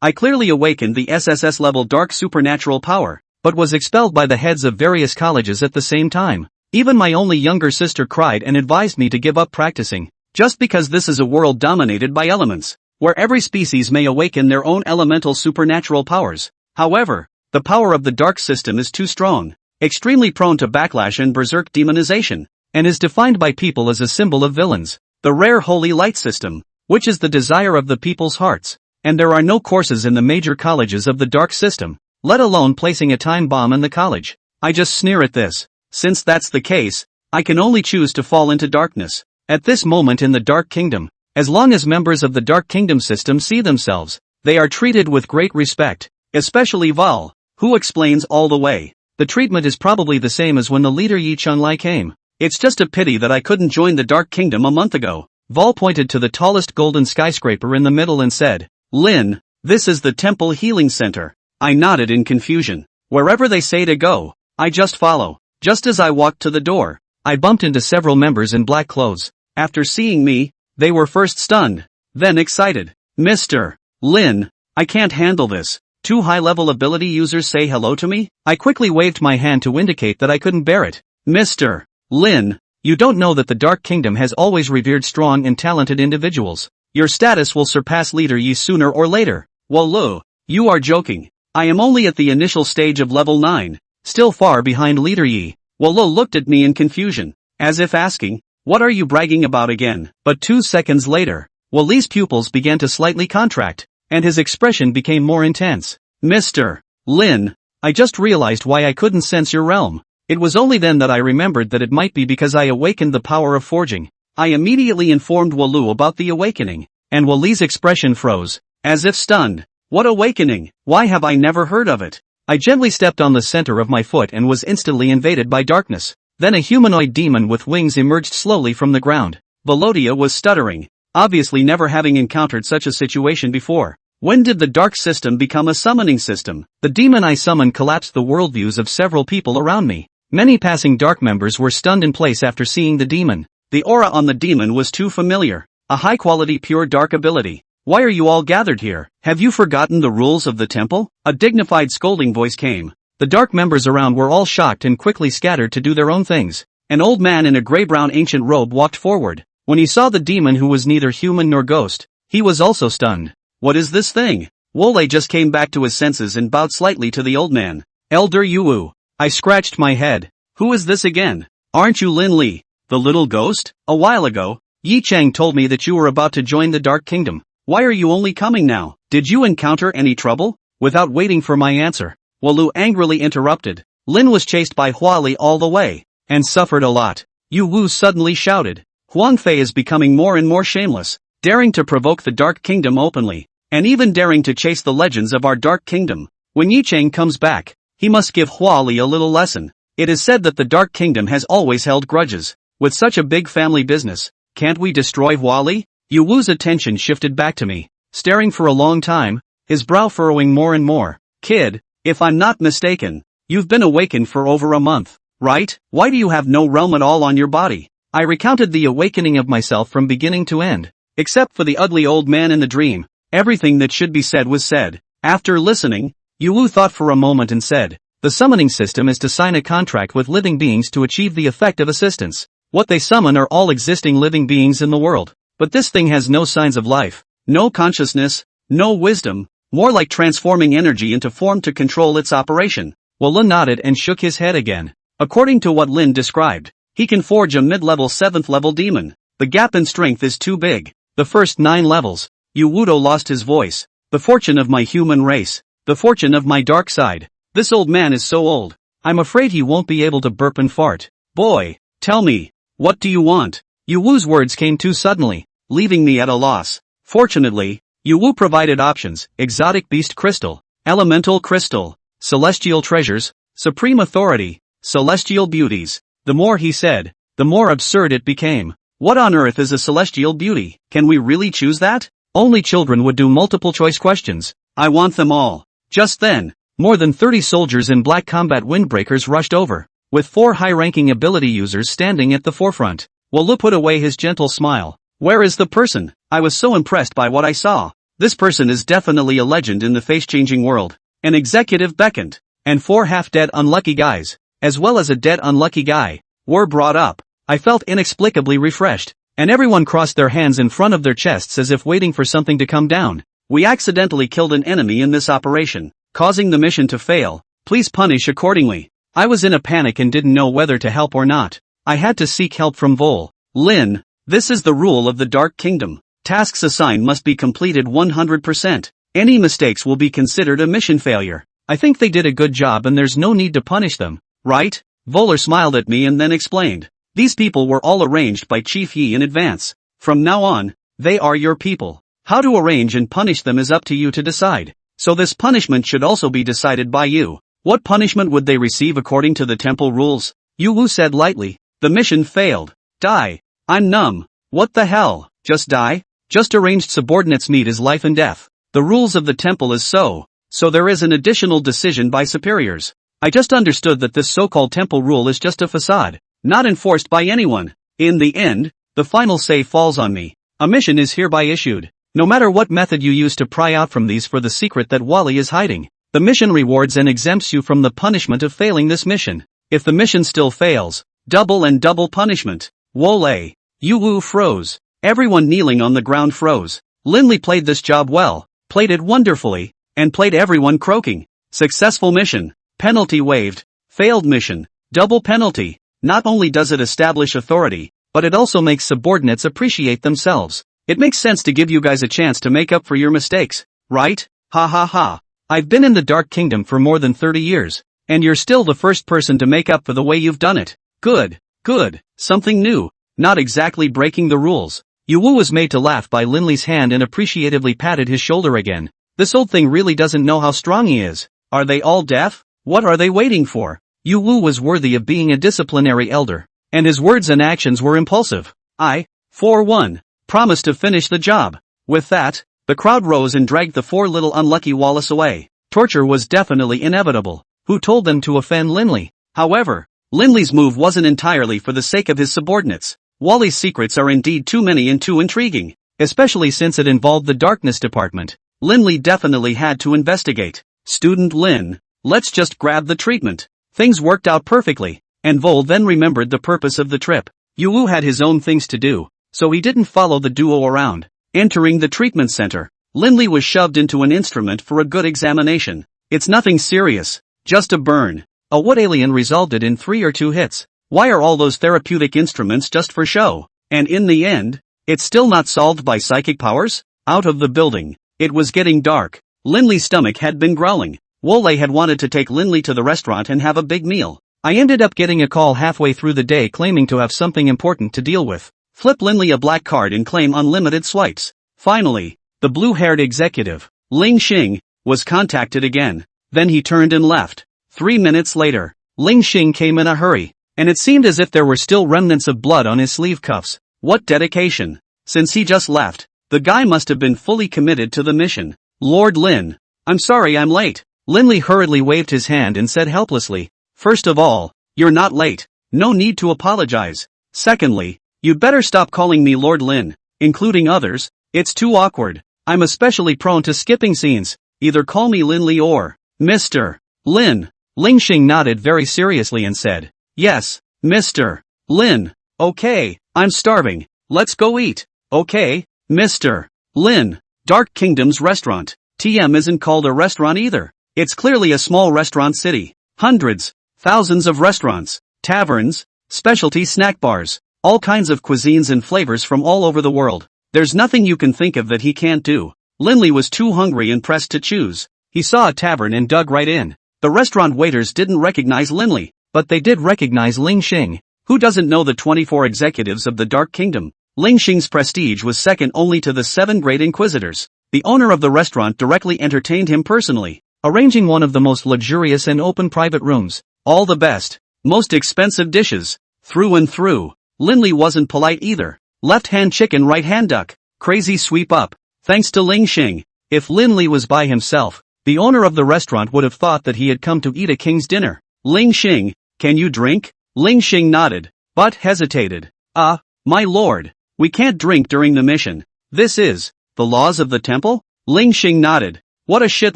I clearly awakened the SSS-level dark supernatural power, but was expelled by the heads of various colleges at the same time. Even my only younger sister cried and advised me to give up practicing, just because this is a world dominated by elements, where every species may awaken their own elemental supernatural powers. However, the power of the dark system is too strong, extremely prone to backlash and berserk demonization, and is defined by people as a symbol of villains. The rare holy light system, which is the desire of the people's hearts, and there are no courses in the major colleges of the dark system, let alone placing a time bomb in the college. I just sneer at this. Since that's the case, I can only choose to fall into darkness. At this moment in the Dark Kingdom, as long as members of the Dark Kingdom system see themselves, they are treated with great respect, especially Val, who explains all the way. The treatment is probably the same as when the leader Yi Chunlai came. It's just a pity that I couldn't join the Dark Kingdom a month ago. Val pointed to the tallest golden skyscraper in the middle and said, "Lin, this is the Temple Healing Center." I nodded in confusion. Wherever they say to go, I just follow. Just as I walked to the door, I bumped into several members in black clothes. After seeing me, they were first stunned, then excited. "Mr. Lin, I can't handle this. Two high-level ability users say hello to me?" I quickly waved my hand to indicate that I couldn't bear it. "Mr. Lin, you don't know that the Dark Kingdom has always revered strong and talented individuals. Your status will surpass Leader Yi sooner or later." "Wallo, you are joking. I am only at the initial stage of level 9, still far behind Leader Yi." Wallo looked at me in confusion, as if asking, "What are you bragging about again?" But 2 seconds later, Walli's pupils began to slightly contract, and his expression became more intense. "Mr. Lin, I just realized why I couldn't sense your realm." It was only then that I remembered that it might be because I awakened the power of forging. I immediately informed Wallu about the awakening, and Walli's expression froze, as if stunned. "What awakening? Why have I never heard of it?" I gently stepped on the center of my foot and was instantly invaded by darkness. Then a humanoid demon with wings emerged slowly from the ground. Velodia was stuttering, obviously never having encountered such a situation before. When did the dark system become a summoning system? The demon I summoned collapsed the worldviews of several people around me. Many passing dark members were stunned in place after seeing the demon. The aura on the demon was too familiar. A high-quality pure dark ability. "Why are you all gathered here? Have you forgotten the rules of the temple?" A dignified scolding voice came. The dark members around were all shocked and quickly scattered to do their own things. An old man in a gray-brown ancient robe walked forward. When he saw the demon who was neither human nor ghost, he was also stunned. "What is this thing?" Wole just came back to his senses and bowed slightly to the old man. "Elder Yuwu." I scratched my head. "Who is this again? Aren't you Lin Li, the little ghost? A while ago, Yi Chang told me that you were about to join the Dark Kingdom. Why are you only coming now? Did you encounter any trouble?" Without waiting for my answer, Wallu angrily interrupted. "Lin was chased by Huali all the way, and suffered a lot." Yu Wu suddenly shouted. "Huang Fei is becoming more and more shameless, daring to provoke the Dark Kingdom openly, and even daring to chase the legends of our Dark Kingdom. When Yi Chang comes back, he must give Huali a little lesson. It is said that the Dark Kingdom has always held grudges. With such a big family business, can't we destroy Huali?" Yu Wu's attention shifted back to me, staring for a long time, his brow furrowing more and more. "Kid, if I'm not mistaken, you've been awakened for over a month, right? Why do you have no realm at all on your body?" I recounted the awakening of myself from beginning to end. Except for the ugly old man in the dream, everything that should be said was said. After listening, Yu Wu thought for a moment and said, "The summoning system is to sign a contract with living beings to achieve the effect of assistance. What they summon are all existing living beings in the world. But this thing has no signs of life, no consciousness, no wisdom, more like transforming energy into form to control its operation." Well, Lin nodded and shook his head again. "According to what Lin described, he can forge a mid-level 7th level demon. The gap in strength is too big. The first 9 levels." Yu Wudo lost his voice. "The fortune of my human race. The fortune of my dark side. This old man is so old. I'm afraid he won't be able to burp and fart. Boy, tell me, what do you want?" Yu Wu's words came too suddenly, leaving me at a loss. Fortunately, Yu Wu provided options: exotic beast crystal, elemental crystal, celestial treasures, supreme authority, celestial beauties. The more he said, the more absurd it became. What on earth is a celestial beauty? Can we really choose that? Only children would do multiple choice questions. I want them all. Just then, more than 30 soldiers in black combat windbreakers rushed over, with 4 high-ranking ability users standing at the forefront. Wallu put away his gentle smile. "Where is the person?" I was so impressed by what I saw. This person is definitely a legend in the face-changing world. An executive beckoned, and 4 half-dead unlucky guys, as well as a dead unlucky guy, were brought up. I felt inexplicably refreshed, and everyone crossed their hands in front of their chests as if waiting for something to come down. We accidentally killed an enemy in this operation, causing the mission to fail. Please punish accordingly. I was in a panic and didn't know whether to help or not. I had to seek help from Vol. Lin. This is the rule of the Dark Kingdom. Tasks assigned must be completed 100%. Any mistakes will be considered a mission failure. I think they did a good job and there's no need to punish them, right? Voller smiled at me and then explained. These people were all arranged by Chief Yi in advance. From now on, they are your people. How to arrange and punish them is up to you to decide. So this punishment should also be decided by you. What punishment would they receive according to the temple rules? Yu Wu said lightly. The mission failed. Die. I'm numb. What the hell? Just die? Just arranged subordinates meet is life and death. The rules of the temple is so there is an additional decision by superiors. I just understood that this so-called temple rule is just a facade, not enforced by anyone. In the end, the final say falls on me. A mission is hereby issued. No matter what method you use to pry out from these for the secret that Wally is hiding, the mission rewards and exempts you from the punishment of failing this mission. If the mission still fails, double and double punishment. Wole. Yu Wu froze. Everyone kneeling on the ground froze. Lindley played this job well, played it wonderfully, and played everyone croaking. Successful mission. Penalty waived. Failed mission. Double penalty. Not only does it establish authority, but it also makes subordinates appreciate themselves. It makes sense to give you guys a chance to make up for your mistakes, right? Ha ha ha. I've been in the Dark Kingdom for more than 30 years, and you're still the first person to make up for the way you've done it. Good. Good. Something new. Not exactly breaking the rules. Yu Wu was made to laugh by Lindley's hand and appreciatively patted his shoulder again. This old thing really doesn't know how strong he is. Are they all deaf? What are they waiting for? Yu Wu was worthy of being a disciplinary elder, and his words and actions were impulsive. I, for one, promised to finish the job. With that, the crowd rose and dragged the 4 little unlucky Wallace away. Torture was definitely inevitable. Who told them to offend Lindley? However, Lindley's move wasn't entirely for the sake of his subordinates. Wally's secrets are indeed too many and too intriguing, especially since it involved the darkness department. Lindley definitely had to investigate. Student Lin, let's just grab the treatment. Things worked out perfectly, and Vol then remembered the purpose of the trip. Yu Wu had his own things to do, so he didn't follow the duo around. Entering the treatment center, Lindley was shoved into an instrument for a good examination. It's nothing serious, just a burn. A wood alien resolved it in 3 or 2 hits. Why are all those therapeutic instruments just for show? And in the end, it's still not solved by psychic powers? Out of the building. It was getting dark. Lindley's stomach had been growling. Wole had wanted to take Lindley to the restaurant and have a big meal. I ended up getting a call halfway through the day claiming to have something important to deal with. Flip Lindley a black card and claim unlimited swipes. Finally, the blue-haired executive, Ling Xing, was contacted again. Then he turned and left. 3 minutes later, Ling Xing came in a hurry, and it seemed as if there were still remnants of blood on his sleeve cuffs. What dedication! Since he just left, the guy must have been fully committed to the mission. Lord Lin, I'm sorry I'm late. Lindley hurriedly waved his hand and said helplessly, first of all, you're not late. No need to apologize. Secondly, you'd better stop calling me Lord Lin, including others. It's too awkward. I'm especially prone to skipping scenes. Either call me Lindley or Mr. Lin. Ling Xing nodded very seriously and said, yes, Mr. Lin. Okay, I'm starving. Let's go eat. Okay, Mr. Lin. Dark Kingdom's restaurant. TM isn't called a restaurant either. It's clearly a small restaurant city. Hundreds, thousands of restaurants, taverns, specialty snack bars, all kinds of cuisines and flavors from all over the world. There's nothing you can think of that he can't do. Lindley was too hungry and pressed to choose. He saw a tavern and dug right in. The restaurant waiters didn't recognize Lindley, but they did recognize Ling Xing. Who doesn't know the 24 executives of the Dark Kingdom? Ling Xing's prestige was second only to the 7 great inquisitors. The owner of the restaurant directly entertained him personally, arranging one of the most luxurious and open private rooms. All the best, most expensive dishes, through and through. Lindley wasn't polite either. Left hand chicken, right hand duck. Crazy sweep up. Thanks to Ling Xing. If Lindley was by himself, the owner of the restaurant would have thought that he had come to eat a king's dinner. Ling Xing, can you drink? Ling Xing nodded, but hesitated. My lord, we can't drink during the mission. This is the laws of the temple? Ling Xing nodded. What a shit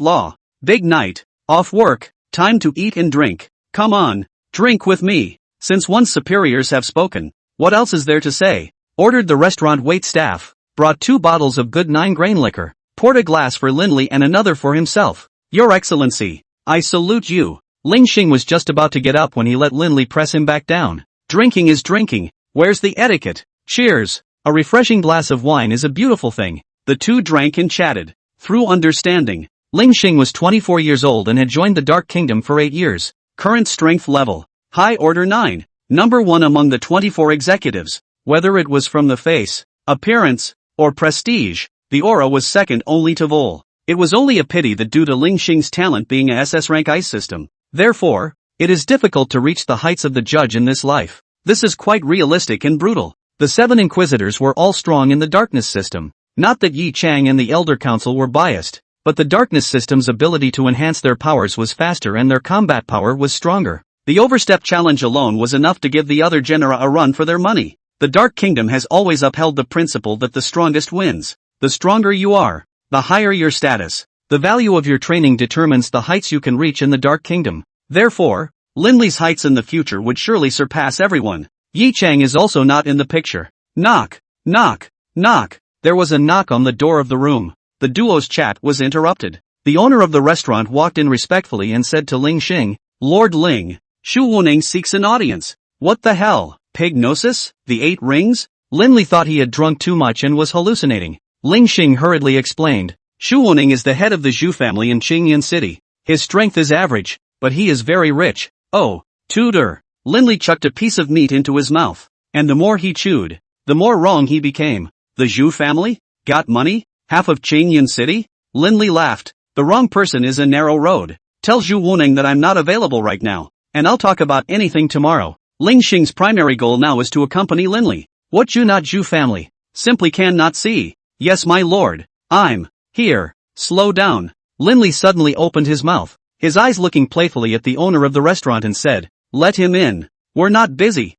law. Big night. Off work. Time to eat and drink. Come on. Drink with me. Since one's superiors have spoken, what else is there to say? Ordered the restaurant waitstaff. Brought 2 bottles of good 9-grain liquor. Poured a glass for Linley and another for himself. Your Excellency, I salute you. Ling Xing was just about to get up when he let Linley press him back down. Drinking is drinking. Where's the etiquette? Cheers. A refreshing glass of wine is a beautiful thing. The two drank and chatted. Through understanding. Ling Xing was 24 years old and had joined the Dark Kingdom for 8 years. Current strength level. High order 9. Number 1 among the 24 executives. Whether it was from the face, appearance, or prestige, the aura was second only to Vol. It was only a pity that due to Ling Xing's talent being a SS rank ice system, therefore, it is difficult to reach the heights of the judge in this life. This is quite realistic and brutal. The 7 inquisitors were all strong in the darkness system. Not that Yi Chang and the Elder Council were biased, but the darkness system's ability to enhance their powers was faster and their combat power was stronger. The overstep challenge alone was enough to give the other genera a run for their money. The Dark Kingdom has always upheld the principle that the strongest wins. The stronger you are, the higher your status. The value of your training determines the heights you can reach in the Dark Kingdom. Therefore, Linley's heights in the future would surely surpass everyone. Yi Chang is also not in the picture. Knock, knock, knock. There was a knock on the door of the room. The duo's chat was interrupted. The owner of the restaurant walked in respectfully and said to Ling Xing, Lord Ling, Shu Wuning seeks an audience. What the hell? Pignosis? The 8 rings? Linley thought he had drunk too much and was hallucinating. Ling Xing hurriedly explained. Shu Wuning is the head of the Zhu family in Qingyan City. His strength is average, but he is very rich. Oh, tutor. Linley chucked a piece of meat into his mouth. And the more he chewed, the more wrong he became. The Zhu family? Got money? Half of Qingyan City? Linley laughed. The wrong person is a narrow road. Tell Zhu Wuning that I'm not available right now, and I'll talk about anything tomorrow. Ling Xing's primary goal now is to accompany Linley. What you not Zhu family? Simply cannot see. Yes my lord. I'm here. Slow down. Linley suddenly opened his mouth, his eyes looking playfully at the owner of the restaurant and said, let him in. We're not busy.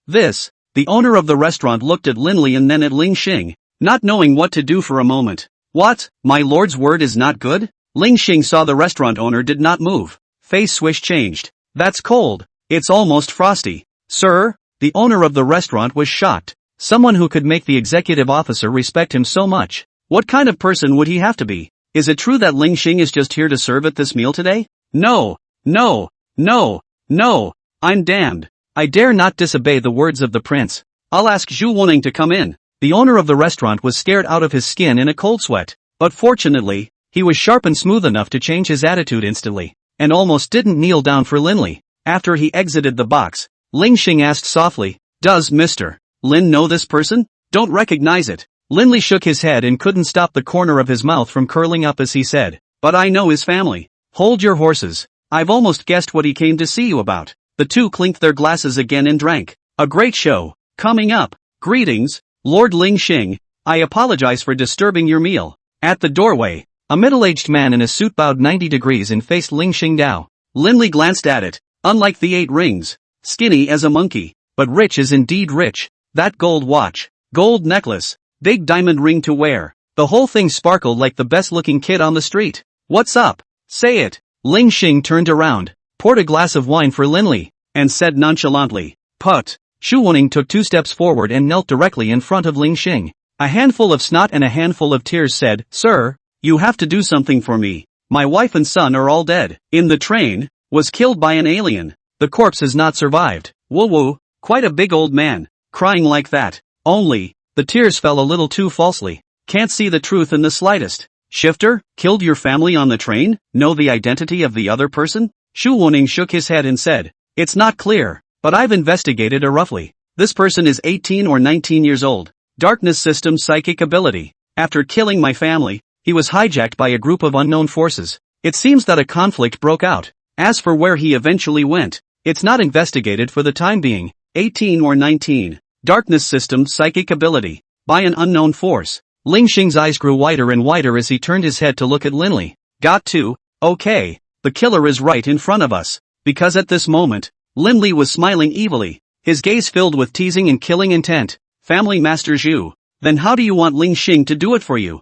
This. The owner of the restaurant looked at Linley and then at Ling Xing, not knowing what to do for a moment. What? My lord's word is not good? Ling Xing saw the restaurant owner did not move. Face swish changed. That's cold. It's almost frosty. Sir? The owner of the restaurant was shocked. Someone who could make the executive officer respect him so much. What kind of person would he have to be? Is it true that Ling Xing is just here to serve at this meal today? No. No. No. No. I'm damned. I dare not disobey the words of the prince. I'll ask Zhu Wuning to come in. The owner of the restaurant was scared out of his skin in a cold sweat. But fortunately, he was sharp and smooth enough to change his attitude instantly, and almost didn't kneel down for Linley. After he exited the box, Ling Xing asked softly, does Mr. Lin know this person? Don't recognize it. Linley shook his head and couldn't stop the corner of his mouth from curling up as he said, but I know his family. Hold your horses. I've almost guessed what he came to see you about. The two clinked their glasses again and drank. A great show. Coming up. Greetings, Lord Ling Xing. I apologize for disturbing your meal. At the doorway, a middle-aged man in a suit bowed 90 degrees and faced Ling Xing Dao. Linley glanced at it. Unlike the 8 rings. Skinny as a monkey. But rich is indeed rich. That gold watch. Gold necklace. Big diamond ring to wear. The whole thing sparkled like the best-looking kid on the street. What's up? Say it. Ling Xing turned around, poured a glass of wine for Linley, and said nonchalantly, Put. Shu Wuning took 2 steps forward and knelt directly in front of Ling Xing. A handful of snot and a handful of tears said, Sir, you have to do something for me. My wife and son are all dead. In the train, was killed by an alien. The corpse has not survived. Woo-woo, quite a big old man, crying like that. Only, the tears fell a little too falsely. Can't see the truth in the slightest. Shifter, killed your family on the train? Know the identity of the other person? Shu Wuning shook his head and said, It's not clear, but I've investigated roughly. This person is 18 or 19 years old. Darkness system psychic ability. After killing my family, he was hijacked by a group of unknown forces. It seems that a conflict broke out. As for where he eventually went, it's not investigated for the time being. 18 or 19. Darkness system psychic ability. By an unknown force. Ling Xing's eyes grew wider and wider as he turned his head to look at Linley. Got to. Okay. The killer is right in front of us. Because at this moment, Linley was smiling evilly, his gaze filled with teasing and killing intent. Family Master Zhu. Then how do you want Ling Xing to do it for you?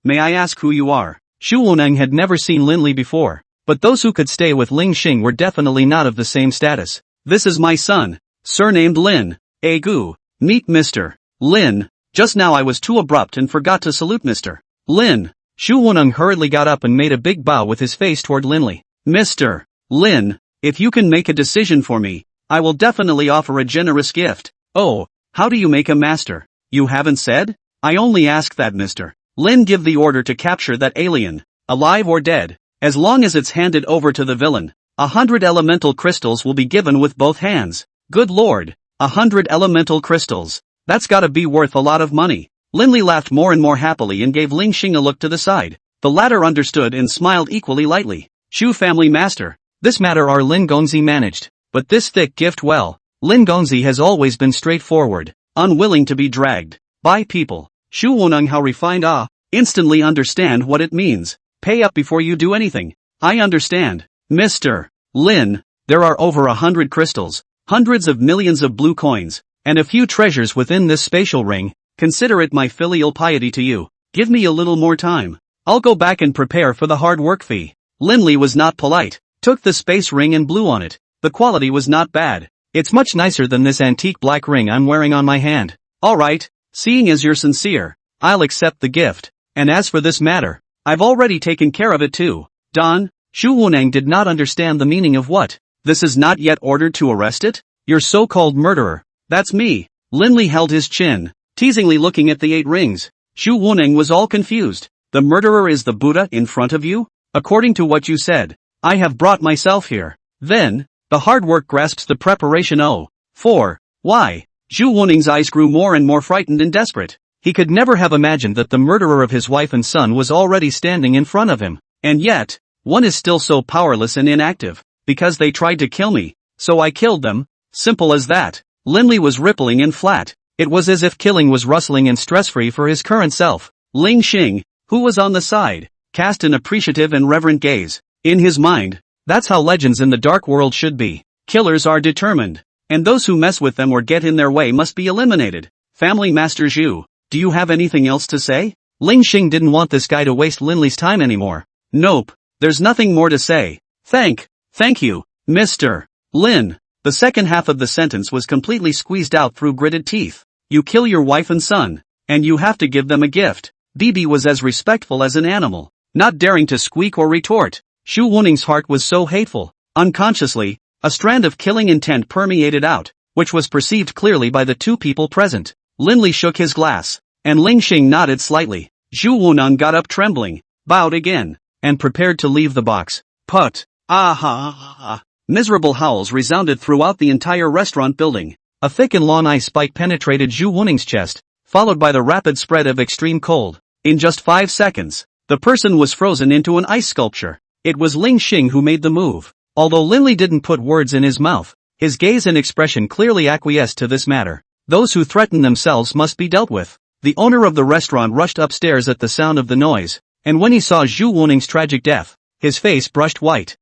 may I ask who you are? Xu Wuneng had never seen Lin Li before, but those who could stay with Ling Xing were definitely not of the same status. This is my son, surnamed Lin. Gu. Meet Mr. Lin. Just now I was too abrupt and forgot to salute Mr. Lin. Xu Wuneng hurriedly got up and made a big bow with his face toward Lin Li. Mr. Lin, if you can make a decision for me, I will definitely offer a generous gift. Oh, how do you make a master? You haven't said? I only ask that Mr. Lin give the order to capture that alien, alive or dead. As long as it's handed over to the villain, 100 elemental crystals will be given with both hands. Good lord, 100 elemental crystals. That's gotta be worth a lot of money. Lin Li laughed more and more happily and gave Ling Xing a look to the side. The latter understood and smiled equally lightly. Shu family master. This matter our Lin Gongzi managed. But this thick gift well, Lin Gongzi has always been straightforward, unwilling to be dragged by people. Xu Wuneng how refined instantly understand what it means. Pay up before you do anything. I understand. Mr. Lin, there are over 100 crystals, hundreds of millions of blue coins, and a few treasures within this spatial ring. Consider it my filial piety to you. Give me a little more time. I'll go back and prepare for the hard work fee. Lin Li was not polite, took the space ring and blew on it. The quality was not bad. It's much nicer than this antique black ring I'm wearing on my hand. Alright, seeing as you're sincere, I'll accept the gift. And as for this matter, I've already taken care of it too. Don, Xu Wuneng did not understand the meaning of what. This is not yet ordered to arrest it? Your so-called murderer. That's me. Lin Li held his chin, teasingly looking at the 8 rings. Xu Wuneng was all confused. The murderer is the Buddha in front of you? According to what you said, I have brought myself here. Then, the hard work grasps the preparation. Oh, for, why? Xu Wuneng's eyes grew more and more frightened and desperate. He could never have imagined that the murderer of his wife and son was already standing in front of him. And yet, one is still so powerless and inactive. Because they tried to kill me, so I killed them. Simple as that. Lin Li was rippling and flat. It was as if killing was rustling and stress-free for his current self. Ling Xing, who was on the side, cast an appreciative and reverent gaze. In his mind, that's how legends in the dark world should be. Killers are determined, and those who mess with them or get in their way must be eliminated. Family Master Zhu, do you have anything else to say? Ling Xing didn't want this guy to waste Lin Li's time anymore. Nope, there's nothing more to say. Thank you, Mr. Lin. The second half of the sentence was completely squeezed out through gritted teeth. You kill your wife and son, and you have to give them a gift. Bibi was as respectful as an animal, not daring to squeak or retort. Xu Wuning's heart was so hateful. Unconsciously, a strand of killing intent permeated out, which was perceived clearly by the 2 people present. Lin Li shook his glass, and Ling Xing nodded slightly. Xu Wuneng got up trembling, bowed again, and prepared to leave the box. Put. Ah. Miserable howls resounded throughout the entire restaurant building. A thick and long ice spike penetrated Xu Wuning's chest, followed by the rapid spread of extreme cold. In just 5 seconds, the person was frozen into an ice sculpture. It was Ling Xing who made the move. Although Lin Li didn't put words in his mouth, his gaze and expression clearly acquiesced to this matter. Those who threaten themselves must be dealt with. The owner of the restaurant rushed upstairs at the sound of the noise, and when he saw Xu Wuning's tragic death, his face brushed white,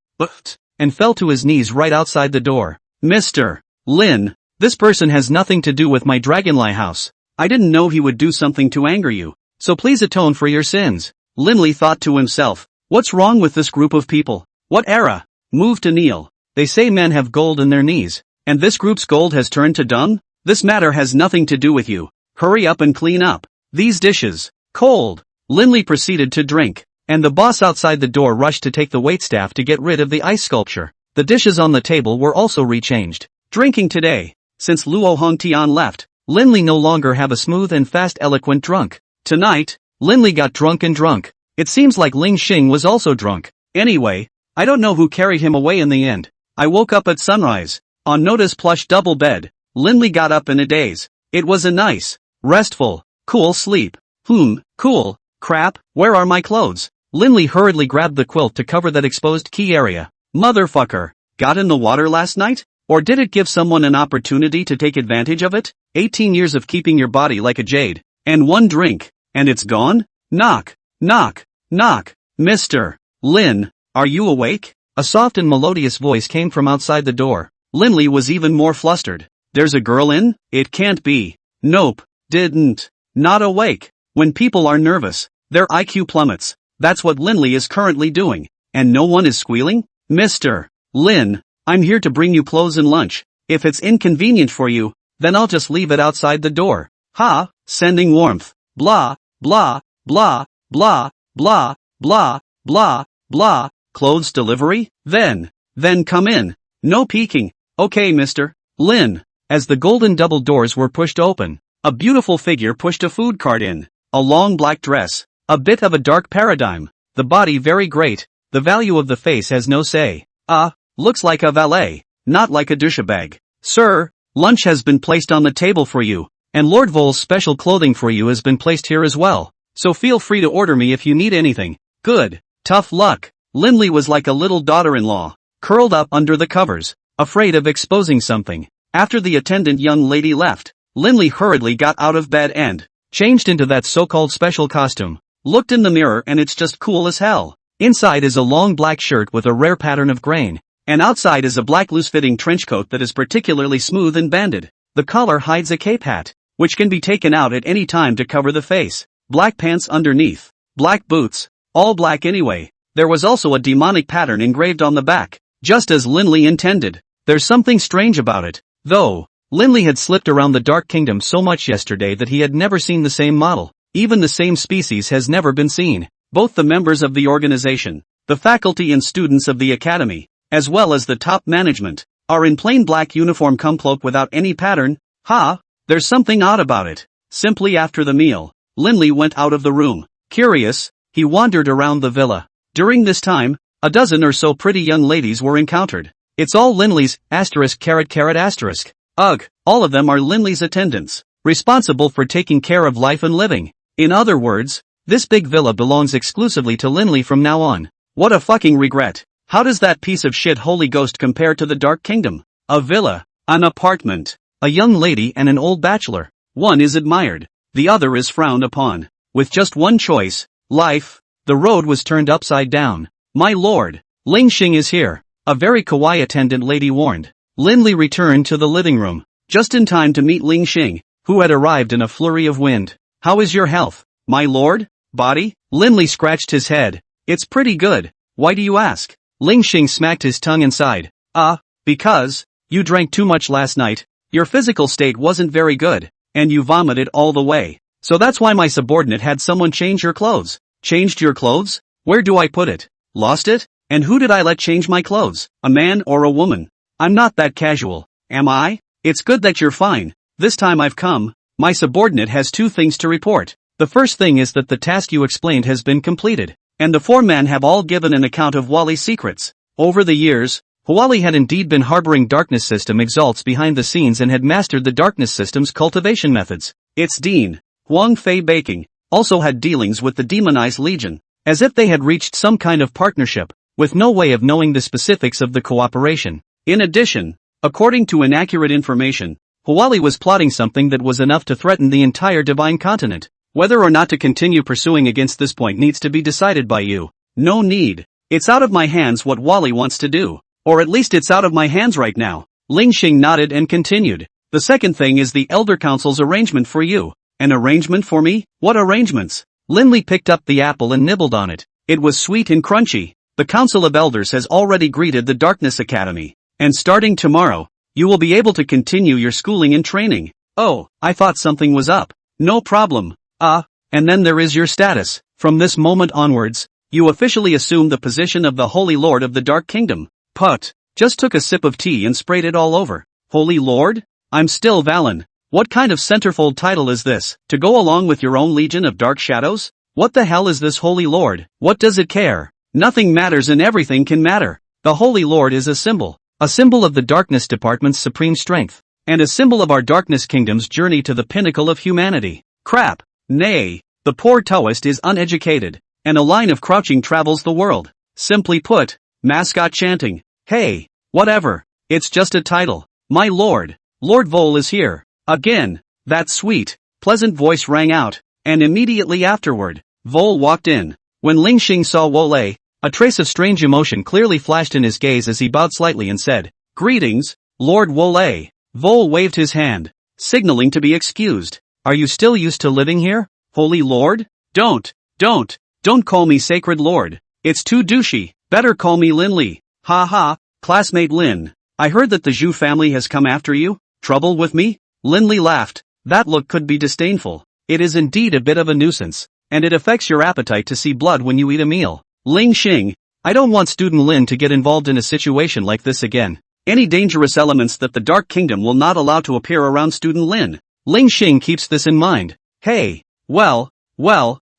and fell to his knees right outside the door. Mr. Lin, this person has nothing to do with my Dragonlie house. I didn't know he would do something to anger you, so please atone for your sins. Lin Li thought to himself, what's wrong with this group of people? What era? Move to kneel. They say men have gold in their knees, and this group's gold has turned to dung? This matter has nothing to do with you. Hurry up and clean up these dishes. Cold. Lin Li proceeded to drink, and the boss outside the door rushed to take the waitstaff to get rid of the ice sculpture. The dishes on the table were also rechanged. Drinking today. Since Luo Hongtian left, Lin Li no longer have a smooth and fast eloquent drunk. Tonight, Lin Li got drunk and drunk. It seems like Ling Xing was also drunk. Anyway, I don't know who carried him away in the end. I woke up at sunrise. On Noda's plush double bed, Lin Li got up in a daze. It was a nice, restful, cool sleep. Cool. Crap, where are my clothes? Lin Li hurriedly grabbed the quilt to cover that exposed key area. Motherfucker, got in the water last night? Or did it give someone an opportunity to take advantage of it? 18 years of keeping your body like a jade, and 1 drink, and it's gone? Knock. Mr. Lin, are you awake? A soft and melodious voice came from outside the door. Lin Li was even more flustered. There's a girl in? It can't be. Nope, didn't. Not awake. When people are nervous, Their IQ plummets. That's what Linley is currently doing. And no one is squealing? Mr. Lin, I'm here to bring you clothes and lunch. If it's inconvenient for you, then I'll just leave it outside the door. Ha, sending warmth. Blah, blah, blah, blah, blah, blah, blah, blah. Clothes delivery? Then come in. No peeking. Okay, Mr. Lin. As the golden double doors were pushed open, a beautiful figure pushed a food cart in. A long black dress. A bit of a dark paradigm. The body very great. The value of the face has no say. Looks like a valet, not like a douchebag. Sir, lunch has been placed on the table for you, and Lord Vol's special clothing for you has been placed here as well. So feel free to order me if you need anything. Good. Tough luck. Linley was like a little daughter-in-law, curled up under the covers, afraid of exposing something. After the attendant young lady left, Linley hurriedly got out of bed and changed into that so-called special costume. Looked in the mirror and it's just cool as hell. Inside is a long black shirt with a rare pattern of grain, and outside is a black loose-fitting trench coat that is particularly smooth and banded. The collar hides a cape hat, which can be taken out at any time to cover the face. Black pants underneath. Black boots. All black anyway. There was also a demonic pattern engraved on the back, just as Linley intended. There's something strange about it, though. Linley had slipped around the Dark Kingdom so much yesterday that he had never seen the same model. Even the same species has never been seen. Both the members of the organization, the faculty and students of the academy, as well as the top management, are in plain black uniform cloak without any pattern. There's something odd about it. Simply after the meal, Linley went out of the room. Curious, he wandered around the villa. During this time, a dozen or so pretty young ladies were encountered. It's all Linley's, *****. Ugh, all of them are Linley's attendants, responsible for taking care of life and living. In other words, this big villa belongs exclusively to Linley from now on. What a fucking regret. How does that piece of shit Holy Ghost compare to the Dark Kingdom? A villa, an apartment, a young lady and an old bachelor. One is admired, the other is frowned upon. With just one choice, life, the road was turned upside down. My lord, Ling Xing is here, a very kawaii attendant lady warned. Linley returned to the living room, just in time to meet Ling Xing, who had arrived in a flurry of wind. How is your health, my lord? Body? Linley scratched his head. It's pretty good. Why do you ask? Ling Xing smacked his tongue and sighed. Because you drank too much last night. Your physical state wasn't very good, and you vomited all the way. So that's why my subordinate had someone change your clothes. Changed your clothes? Where do I put it? Lost it? And who did I let change my clothes? A man or a woman? I'm not that casual, am I? It's good that you're fine. This time I've come. My subordinate has two things to report. The first thing is that the task you explained has been completed, and the four men have all given an account of Wally's secrets. Over the years, Wally had indeed been harboring darkness system exalts behind the scenes and had mastered the darkness system's cultivation methods. Its dean, Huang Fei Baking, also had dealings with the demonized legion, as if they had reached some kind of partnership, with no way of knowing the specifics of the cooperation. In addition, according to inaccurate information, Wally was plotting something that was enough to threaten the entire divine continent. Whether or not to continue pursuing against this point needs to be decided by you. No need. It's out of my hands what Wally wants to do. Or at least it's out of my hands right now. Ling Xing nodded and continued. The second thing is the Elder Council's arrangement for you. An arrangement for me? What arrangements? Linley picked up the apple and nibbled on it. It was sweet and crunchy. The Council of Elders has already greeted the Darkness Academy. And starting tomorrow, you will be able to continue your schooling and training. Oh, I thought something was up. No problem. And then there is your status. From this moment onwards, you officially assume the position of the Holy Lord of the Dark Kingdom. Put. Just took a sip of tea and sprayed it all over. Holy Lord? I'm still Valen. What kind of centerfold title is this? To go along with your own Legion of Dark Shadows? What the hell is this Holy Lord? What does it care? Nothing matters and everything can matter. The Holy Lord is a symbol of the Darkness Department's supreme strength, and a symbol of our Darkness Kingdom's journey to the pinnacle of humanity. Crap. Nay, the poor Taoist is uneducated, and a line of crouching travels the world. Simply put, mascot chanting. Hey, whatever, it's just a title. My lord, Lord Vol is here. Again, that sweet, pleasant voice rang out, and immediately afterward, Vol walked in. When Ling Xing saw Wole, a trace of strange emotion clearly flashed in his gaze as he bowed slightly and said, "Greetings, Lord Wole." Vol waved his hand, signaling to be excused. Are you still used to living here, Holy Lord? Don't Don't call me Sacred Lord. It's too douchey. Better call me Lin Li. Ha ha, classmate Lin. I heard that the Zhu family has come after you? Trouble with me? Lin Li laughed. That look could be disdainful. It is indeed a bit of a nuisance, and it affects your appetite to see blood when you eat a meal. Ling Xing, I don't want student Lin to get involved in a situation like this again. Any dangerous elements that the Dark Kingdom will not allow to appear around student Lin. Ling Xing keeps this in mind. Hey, well,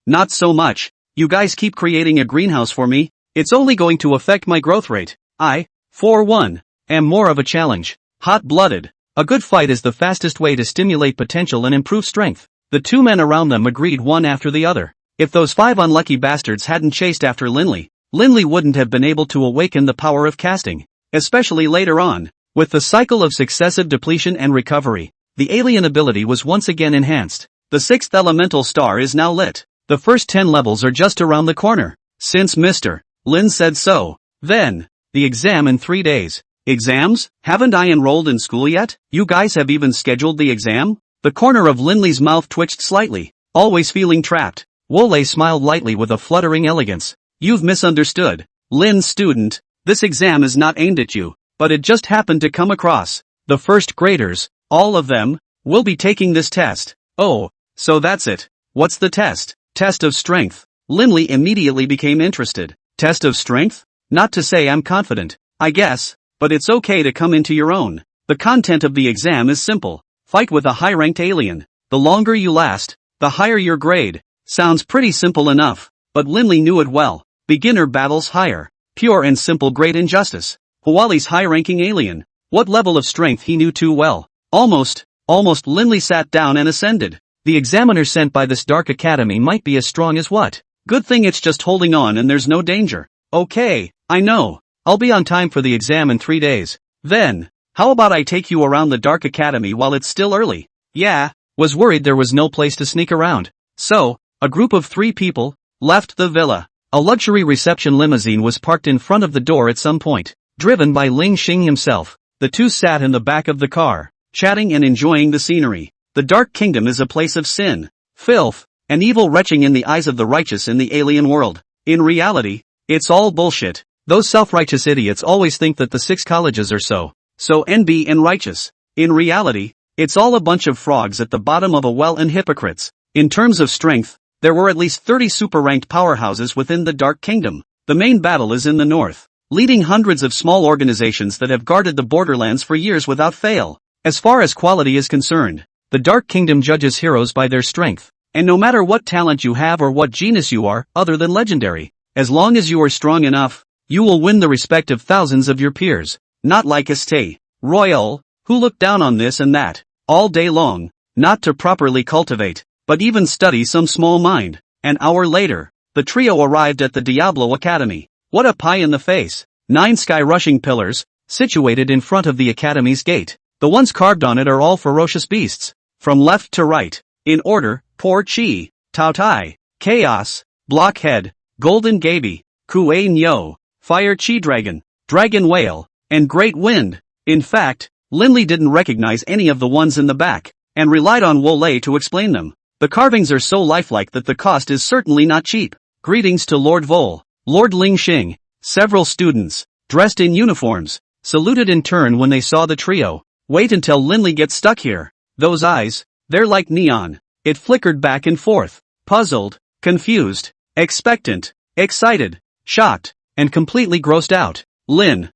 not so much. You guys keep creating a greenhouse for me. It's only going to affect my growth rate. I, for one, am more of a challenge. Hot-blooded. A good fight is the fastest way to stimulate potential and improve strength. The two men around them agreed one after the other. If those 5 unlucky bastards hadn't chased after Lin Li wouldn't have been able to awaken the power of casting. Especially later on. With the cycle of successive depletion and recovery, the alien ability was once again enhanced. The 6th elemental star is now lit. The first 10 levels are just around the corner. Since Mr. Lin said so. Then, the exam in 3 days. Exams? Haven't I enrolled in school yet? You guys have even scheduled the exam? The corner of Lin Li's mouth twitched slightly, always feeling trapped. Wole smiled lightly with a fluttering elegance. You've misunderstood. Lin student, this exam is not aimed at you, but it just happened to come across. The first graders, all of them, will be taking this test. Oh, so that's it. What's the test? Test of strength. Lin Li immediately became interested. Test of strength? Not to say I'm confident, I guess, but it's okay to come into your own. The content of the exam is simple. Fight with a high-ranked alien. The longer you last, the higher your grade. Sounds pretty simple enough, but Lin Li knew it well. Beginner battles higher. Pure and simple great injustice. Huali's high-ranking alien. What level of strength he knew too well. Almost Lin Li sat down and ascended. The examiner sent by this dark academy might be as strong as what? Good thing it's just holding on and there's no danger. Okay, I know. I'll be on time for the exam in 3 days. Then, how about I take you around the Dark Academy while it's still early? Yeah, was worried there was no place to sneak around. So, a group of 3 people left the villa. A luxury reception limousine was parked in front of the door at some point, driven by Ling Xing himself. The two sat in the back of the car, chatting and enjoying the scenery. The Dark Kingdom is a place of sin, filth, and evil retching in the eyes of the righteous in the alien world. In reality, it's all bullshit. Those self-righteous idiots always think that the 6 colleges are so NB and righteous. In reality, it's all a bunch of frogs at the bottom of a well and hypocrites. In terms of strength, there were at least 30 super-ranked powerhouses within the Dark Kingdom. The main battle is in the north, leading hundreds of small organizations that have guarded the borderlands for years without fail. As far as quality is concerned, the Dark Kingdom judges heroes by their strength. And no matter what talent you have or what genus you are, other than legendary, as long as you are strong enough, you will win the respect of thousands of your peers. Not like Estee Royal, who look down on this and that, all day long, not to properly cultivate, but even study some small mind. An hour later, the trio arrived at the Diablo Academy. What a pie in the face. 9 sky-rushing pillars, situated in front of the Academy's gate. The ones carved on it are all ferocious beasts. From left to right, in order, Poor Chi, Tao Tai, Chaos, Blockhead, Golden Gaby, Kuei Nyo, Fire Chi Dragon, Dragon Whale, and Great Wind. In fact, Lin Li didn't recognize any of the ones in the back, and relied on Wole to explain them. The carvings are so lifelike that the cost is certainly not cheap. Greetings to Lord Vol, Lord Ling Xing. Several students, dressed in uniforms, saluted in turn when they saw the trio. Wait until Lin Li gets stuck here. Those eyes, they're like neon. It flickered back and forth, puzzled, confused, expectant, excited, shocked, and completely grossed out. Lin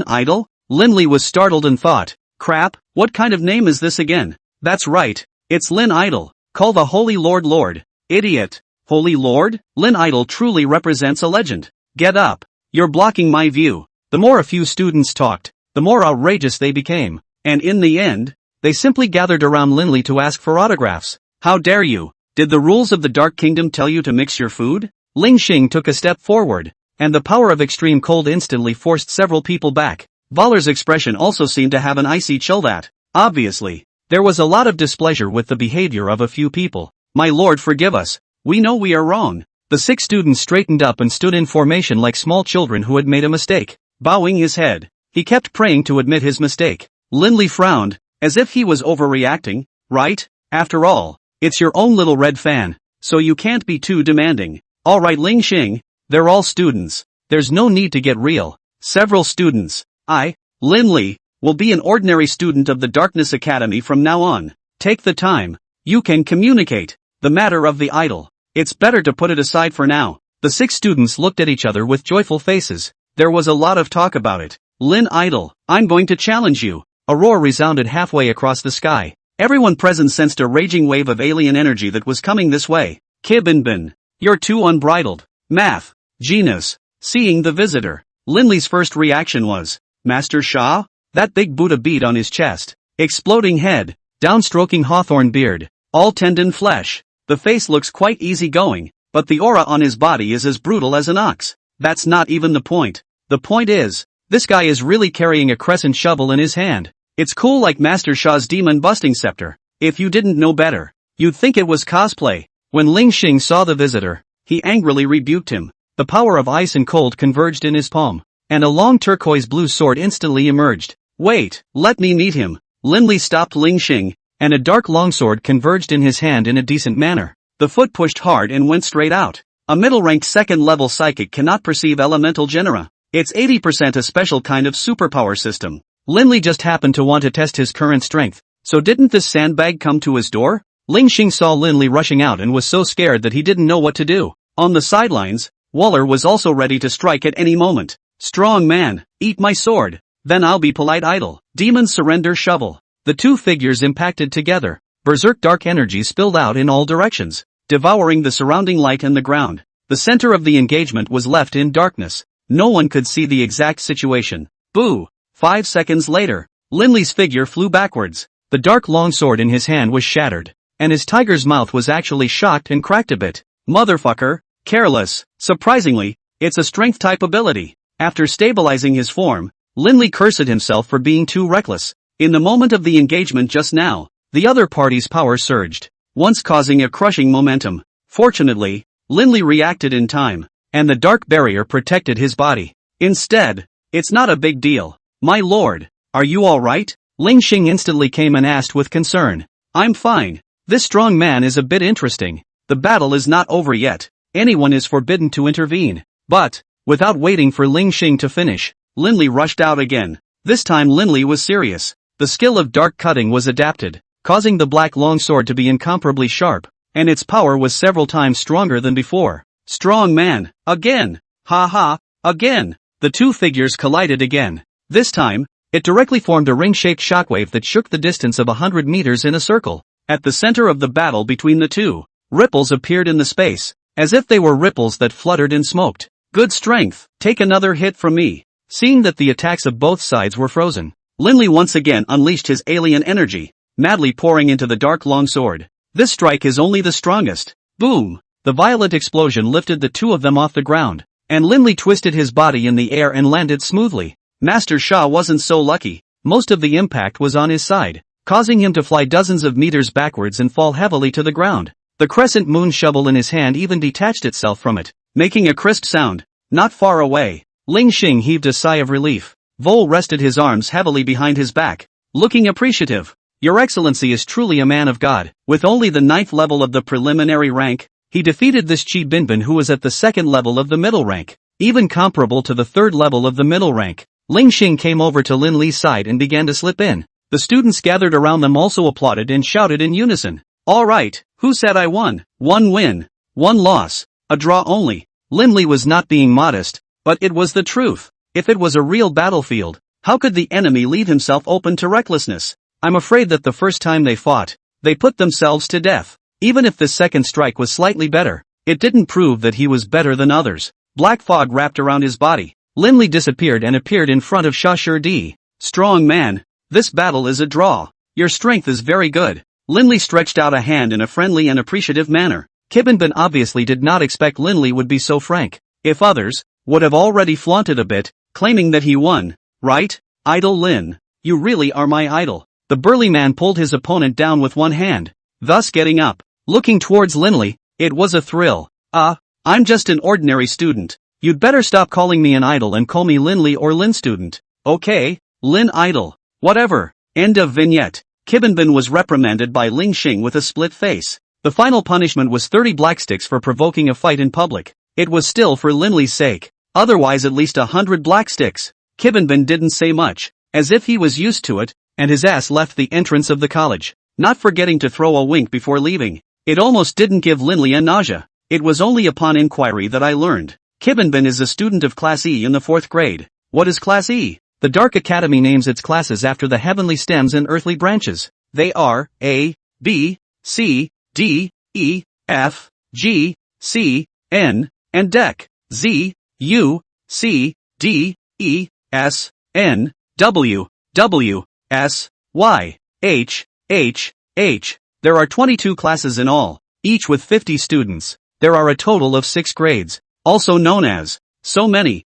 Idol? Lin Li was startled and thought, crap, what kind of name is this again? That's right, it's Lin Idol. Call the Holy Lord. Idiot. Holy Lord? Lin Idol truly represents a legend. Get up. You're blocking my view. The more a few students talked, the more outrageous they became. And in the end, they simply gathered around Lin Li to ask for autographs. How dare you? Did the rules of the Dark Kingdom tell you to mix your food? Ling Xing took a step forward, and the power of extreme cold instantly forced several people back. Valor's expression also seemed to have an icy chill that, obviously, there was a lot of displeasure with the behavior of a few people. My lord, forgive us. We know we are wrong. The 6 students straightened up and stood in formation like small children who had made a mistake. Bowing his head, he kept praying to admit his mistake. Lin Li frowned, as if he was overreacting, right? After all, it's your own little red fan, so you can't be too demanding. Alright Ling Xing, they're all students. There's no need to get real. Several students. Lin Li, will be an ordinary student of the Darkness Academy from now on. Take the time. You can communicate. The matter of the idol. It's better to put it aside for now. The 6 students looked at each other with joyful faces. There was a lot of talk about it. Lin Idol, I'm going to challenge you. A roar resounded halfway across the sky. Everyone present sensed a raging wave of alien energy that was coming this way. Kibinbin, you're too unbridled. Math. Genus. Seeing the visitor. Lin Li's first reaction was, Master Sha? That big Buddha bead on his chest. Exploding head. Downstroking hawthorn beard. All tendon flesh. The face looks quite easygoing, but the aura on his body is as brutal as an ox. That's not even the point. The point is, this guy is really carrying a crescent shovel in his hand. It's cool like Master Sha's demon-busting scepter. If you didn't know better, you'd think it was cosplay. When Ling Xing saw the visitor, he angrily rebuked him. The power of ice and cold converged in his palm, and a long turquoise blue sword instantly emerged. Wait, let me meet him. Lin Li stopped Ling Xing, and a dark longsword converged in his hand in a decent manner. The foot pushed hard and went straight out. A middle-ranked second-level psychic cannot perceive elemental genera. It's 80% a special kind of superpower system. Lin Li just happened to want to test his current strength, so didn't this sandbag come to his door? Ling Xing saw Lin Li rushing out and was so scared that he didn't know what to do. On the sidelines, Waller was also ready to strike at any moment. Strong man, eat my sword. Then I'll be polite idol. Demon surrender shovel. The 2 figures impacted together. Berserk dark energy spilled out in all directions, devouring the surrounding light and the ground. The center of the engagement was left in darkness. No one could see the exact situation. Boo! 5 seconds later, Lin Li's figure flew backwards. The dark longsword in his hand was shattered, and his tiger's mouth was actually shocked and cracked a bit. Motherfucker, careless. Surprisingly, it's a strength-type ability. After stabilizing his form, Lin Li cursed himself for being too reckless. In the moment of the engagement just now, the other party's power surged, once causing a crushing momentum. Fortunately, Lin Li reacted in time, and the dark barrier protected his body. Instead, it's not a big deal. My lord, are you alright? Ling Xing instantly came and asked with concern. I'm fine. This strong man is a bit interesting. The battle is not over yet. Anyone is forbidden to intervene. But, without waiting for Ling Xing to finish, Lin Li rushed out again. This time Lin Li was serious. The skill of dark cutting was adapted, causing the black longsword to be incomparably sharp, and its power was several times stronger than before. Strong man, again! Ha ha, again! The 2 figures collided again. This time, it directly formed a ring-shaped shockwave that shook the distance of 100 meters in a circle. At the center of the battle between the 2, ripples appeared in the space, as if they were ripples that fluttered and smoked. Good strength, take another hit from me. Seeing that the attacks of both sides were frozen, Lin Li once again unleashed his alien energy, madly pouring into the dark longsword. This strike is only the strongest. Boom! The violent explosion lifted the 2 of them off the ground, and Lin Li twisted his body in the air and landed smoothly. Master Sha wasn't so lucky. Most of the impact was on his side, causing him to fly dozens of meters backwards and fall heavily to the ground. The crescent moon shovel in his hand even detached itself from it, making a crisp sound. Not far away, Ling Xing heaved a sigh of relief. Vol rested his arms heavily behind his back, looking appreciative. Your Excellency is truly a man of God. With only the 9th level of the preliminary rank, he defeated this Chi Binbin who was at the 2nd level of the middle rank, even comparable to the 3rd level of the middle rank. Ling Xing came over to Lin Li's side and began to slip in. The students gathered around them also applauded and shouted in unison. Alright, who said I won? 1 win, 1 loss, a draw only. Lin Li was not being modest, but it was the truth. If it was a real battlefield, how could the enemy leave himself open to recklessness? I'm afraid that the first time they fought, they put themselves to death. Even if this second strike was slightly better, it didn't prove that he was better than others. Black fog wrapped around his body. Lin Li disappeared and appeared in front of Sha Shidi. Strong man, this battle is a draw. Your strength is very good. Lin Li stretched out a hand in a friendly and appreciative manner. Kibinbin obviously did not expect Lin Li would be so frank. If others would have already flaunted a bit, claiming that he won, right? Idol Lin, you really are my idol. The burly man pulled his opponent down with one hand, thus getting up, looking towards Lin Li. It was a thrill. I'm just an ordinary student. You'd better stop calling me an idol and call me Lin Li or Lin student. Okay, Lin idol. Whatever. End of vignette. Kibinbin was reprimanded by Ling Xing with a split face. The final punishment was 30 black sticks for provoking a fight in public. It was still for Linley's sake. Otherwise at least 100 black sticks. Kibbenbin didn't say much, as if he was used to it, and his ass left the entrance of the college, not forgetting to throw a wink before leaving. It almost didn't give Linley a nausea. It was only upon inquiry that I learned. Kibbenbin is a student of Class E in the 4th grade. What is Class E? The Dark Academy names its classes after the heavenly stems and earthly branches. They are A, B, C, D, E, F, G, C, N, and DEC. Z, U, C, D, E, S, N, W, W, S, Y, H, H, H. There are 22 classes in all, each with 50 students. There are a total of 6 grades, also known as so many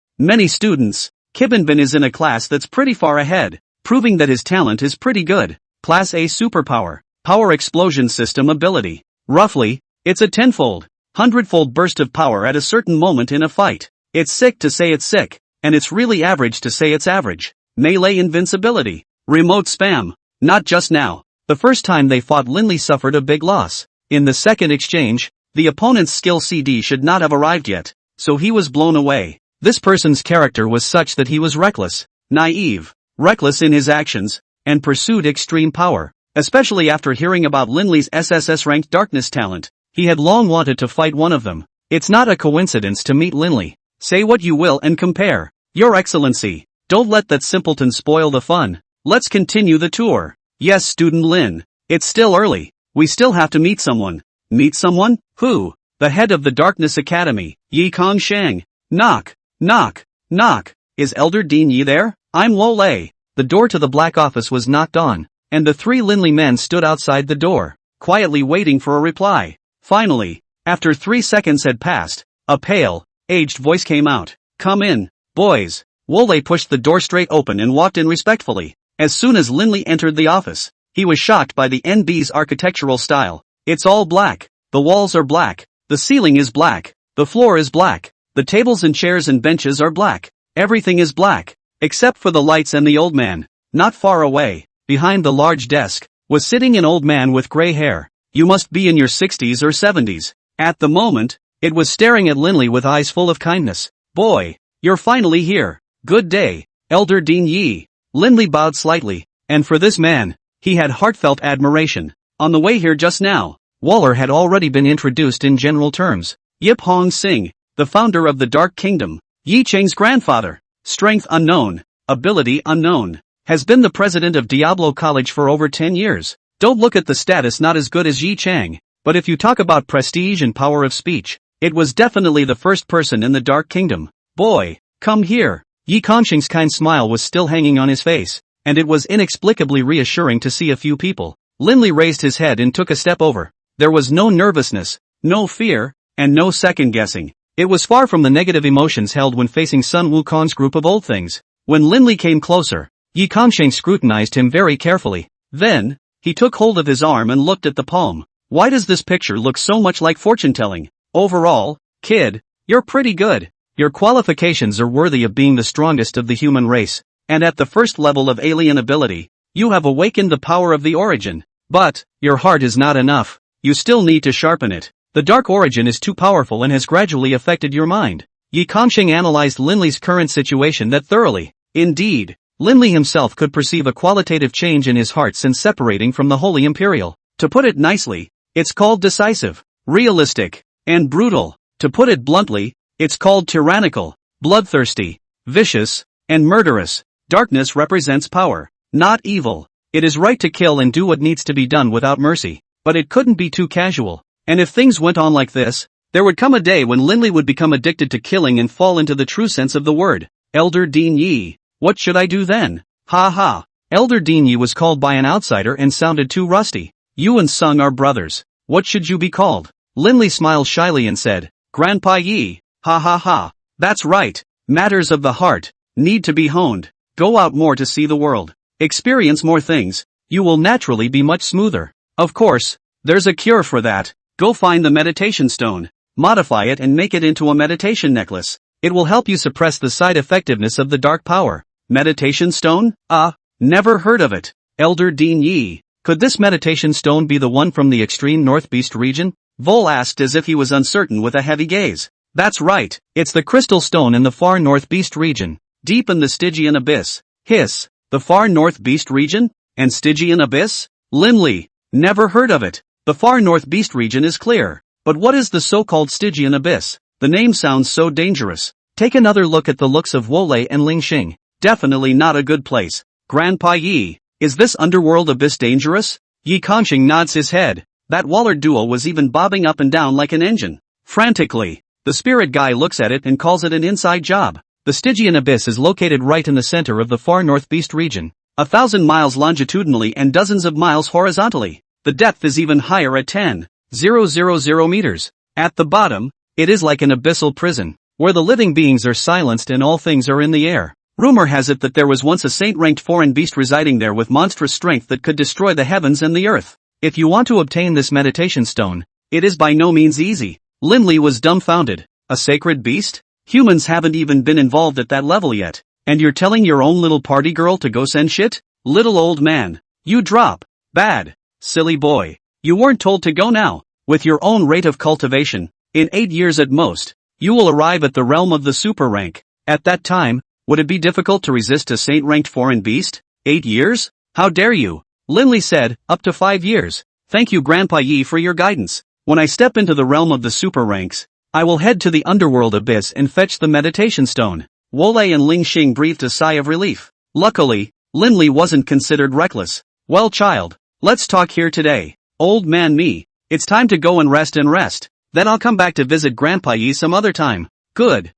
students. Kibbenbin is in a class that's pretty far ahead, proving that his talent is pretty good. Class A superpower, power explosion system ability. Roughly, it's a 10-fold, 100-fold burst of power at a certain moment in a fight. It's sick to say it's sick, and it's really average to say it's average. Melee invincibility. Remote spam. Not just now. The first time they fought, Linley suffered a big loss. In the second exchange, the opponent's skill CD should not have arrived yet, so he was blown away. This person's character was such that he was reckless, naive, reckless in his actions, and pursued extreme power. Especially after hearing about Linley's SSS-ranked darkness talent, he had long wanted to fight one of them. It's not a coincidence to meet Linley. Say what you will and compare. Your Excellency, don't let that simpleton spoil the fun. Let's continue the tour. Yes, Student Lin. It's still early. We still have to meet someone. Meet someone? Who? The head of the Darkness Academy, Yi Kong Shang. Knock. Knock. Knock. Is Elder Dean Yi there? I'm Lo Lei. The door to the black office was knocked on, and the 3 Linley men stood outside the door, quietly waiting for a reply. Finally, after 3 seconds had passed, a pale, aged voice came out. Come in, boys. Lo Lei pushed the door straight open and walked in respectfully. As soon as Linley entered the office, he was shocked by the NB's architectural style. It's all black. The walls are black. The ceiling is black. The floor is black. The tables and chairs and benches are black. Everything is black, except for the lights and the old man. Not far away, behind the large desk, was sitting an old man with gray hair. You must be in your 60s or 70s. At the moment, it was staring at Linley with eyes full of kindness. Boy, you're finally here. Good day, Elder Dean Yi. Linley bowed slightly, and for this man, he had heartfelt admiration. On the way here just now, Waller had already been introduced in general terms. Yip Hong Sing, the founder of the Dark Kingdom, Yi Cheng's grandfather, strength unknown, ability unknown, has been the president of Diablo College for over 10 years. Don't look at the status, not as good as Yi Cheng, but if you talk about prestige and power of speech, it was definitely the first person in the Dark Kingdom. Boy, come here. Yi Kongsheng's kind smile was still hanging on his face, and it was inexplicably reassuring to see a few people. Linley raised his head and took a step over. There was no nervousness, no fear, and no second guessing. It was far from the negative emotions held when facing Sun Wukong's group of old things. When Linley came closer, Yi Kongsheng scrutinized him very carefully. Then, he took hold of his arm and looked at the palm. Why does this picture look so much like fortune-telling? Overall, kid, you're pretty good. Your qualifications are worthy of being the strongest of the human race, and at the first level of alien ability, you have awakened the power of the origin. But, your heart is not enough. You still need to sharpen it. The dark origin is too powerful and has gradually affected your mind. Yi Kongsheng analyzed Linley's current situation that thoroughly. Indeed, Linley himself could perceive a qualitative change in his heart since separating from the Holy Imperial. To put it nicely, it's called decisive, realistic, and brutal. To put it bluntly, it's called tyrannical, bloodthirsty, vicious, and murderous. Darkness represents power, not evil. It is right to kill and do what needs to be done without mercy, but it couldn't be too casual. And if things went on like this, there would come a day when Linley would become addicted to killing and fall into the true sense of the word. Elder Dean Yi, what should I do then? Ha ha. Elder Dean Yi was called by an outsider and sounded too rusty. You and Sung are brothers. What should you be called? Linley smiled shyly and said, Grandpa Yi. Ha ha ha. That's right. Matters of the heart need to be honed. Go out more to see the world. Experience more things. You will naturally be much smoother. Of course, there's a cure for that. Go find the meditation stone, modify it and make it into a meditation necklace. It will help you suppress the side effectiveness of the dark power. Meditation stone? Never heard of it. Elder Dean Yi, Could this meditation stone be the one from the extreme northeast region? Vol asked as if he was uncertain with a heavy gaze. That's right, it's the crystal stone in the far northeast region, deep in the Stygian abyss. Hiss, the far northeast region? And Stygian abyss? Linley, never heard of it. The far northeast region is clear. But what is the so-called Stygian abyss? The name sounds so dangerous. Take another look at the looks of Wolei and Lingxing. Definitely not a good place. Grandpa Yi, is this underworld abyss dangerous? Yi Kongxing nods his head. That Wallard duel was even bobbing up and down like an engine. Frantically, the spirit guy looks at it and calls it an inside job. The Stygian abyss is located right in the center of the far northeast region. 1,000 miles longitudinally and dozens of miles horizontally. The depth is even higher at 10,000 meters. At the bottom, it is like an abyssal prison, where the living beings are silenced and all things are in the air. Rumor has it that there was once a saint-ranked foreign beast residing there with monstrous strength that could destroy the heavens and the earth. If you want to obtain this meditation stone, it is by no means easy. Linley was dumbfounded. A sacred beast? Humans haven't even been involved at that level yet. And you're telling your own little party girl to go send shit? Little old man. You drop. Bad. Silly boy. You weren't told to go now. With your own rate of cultivation, in 8 years at most, you will arrive at the realm of the super rank. At that time, would it be difficult to resist a saint-ranked foreign beast? 8 years? How dare you? Linley said, up to 5 years. Thank you Grandpa Yi for your guidance. When I step into the realm of the super ranks, I will head to the underworld abyss and fetch the meditation stone. Wolei and Lingxing breathed a sigh of relief. Luckily, Linley wasn't considered reckless. Well child, let's talk here today. Old man me, it's time to go and rest. Then I'll come back to visit Grandpa Yi some other time. Good.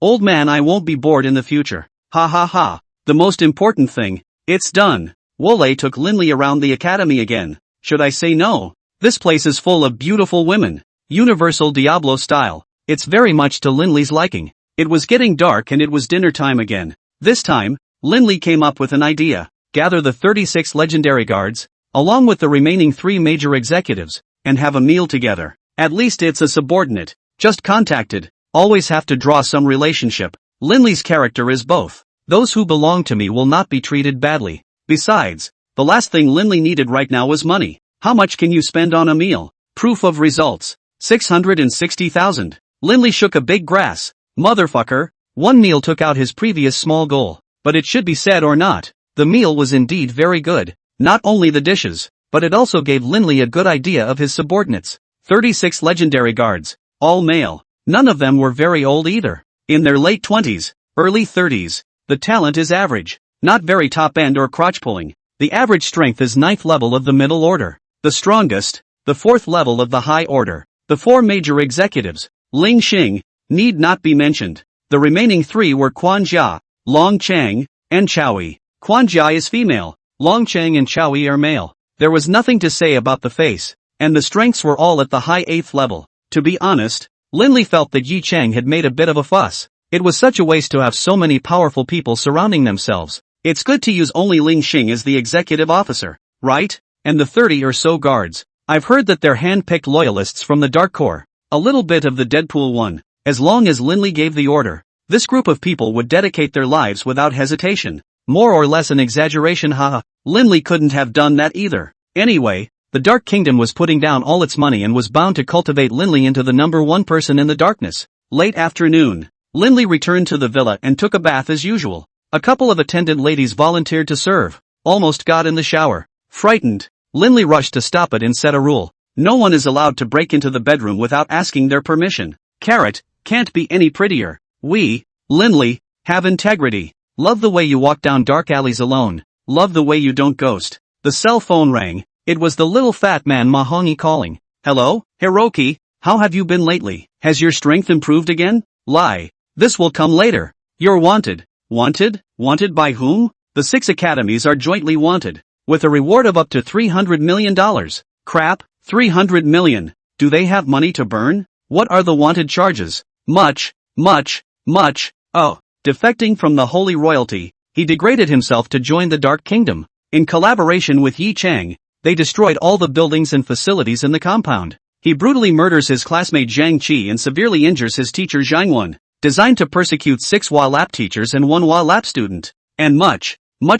Old man, I won't be bored in the future. Ha ha ha. The most important thing, it's done. Wolei took Linley around the academy again. Should I say no? This place is full of beautiful women. Universal Diablo style. It's very much to Linley's liking. It was getting dark and it was dinner time again. This time, Linley came up with an idea. Gather the 36 legendary guards, along with the remaining 3 major executives, and have a meal together. At least it's a subordinate, just contacted, always have to draw some relationship. Linley's character is both. Those who belong to me will not be treated badly. Besides, the last thing Linley needed right now was money. How much can you spend on a meal? Proof of results. 660,000. Linley shook a big grass. Motherfucker. One meal took out his previous small goal. But it should be said or not, the meal was indeed very good. Not only the dishes, but it also gave Linley a good idea of his subordinates. 36 legendary guards, all male. None of them were very old either. In their late 20s, early 30s. The talent is average. Not very top-end or crotch-pulling. The average strength is 9th level of the middle order. The strongest, the 4th level of the high order. The 4 major executives, Lingxing, need not be mentioned. The remaining 3 were Quan Jia, Long Chang, and Chowi. Quan Jia is female, Long Chang and Chowi are male. There was nothing to say about the face, and the strengths were all at the high 8th level. To be honest, Linley felt that Yi Chang had made a bit of a fuss. It was such a waste to have so many powerful people surrounding themselves. It's good to use only Lingxing as the executive officer, right? And the 30 or so guards. I've heard that they're hand-picked loyalists from the Dark Corps. A little bit of the Deadpool one. As long as Linley gave the order, this group of people would dedicate their lives without hesitation. More or less an exaggeration, haha. Linley couldn't have done that either. Anyway, the Dark Kingdom was putting down all its money and was bound to cultivate Linley into the number 1 person in the darkness. Late afternoon, Linley returned to the villa and took a bath as usual. A couple of attendant ladies volunteered to serve. Almost got in the shower. Frightened, Linley rushed to stop it and set a rule. No one is allowed to break into the bedroom without asking their permission. Carrot, can't be any prettier. We, Linley, have integrity. Love the way you walk down dark alleys alone. Love the way you don't ghost. The cell phone rang. It was the little fat man Mahongi calling. Hello, Hiroki, how have you been lately? Has your strength improved again? Lie. This will come later. You're wanted. Wanted? Wanted by whom? The 6 academies are jointly wanted. With a reward of up to $300 million. Crap, 300 million. Do they have money to burn? What are the wanted charges? Much. Oh, defecting from the holy royalty, he degraded himself to join the Dark Kingdom. In collaboration with Yi Chang, they destroyed all the buildings and facilities in the compound. He brutally murders his classmate Zhang Qi and severely injures his teacher Zhang Wen, designed to persecute 6 WA lab teachers and 1 WA lab student. And much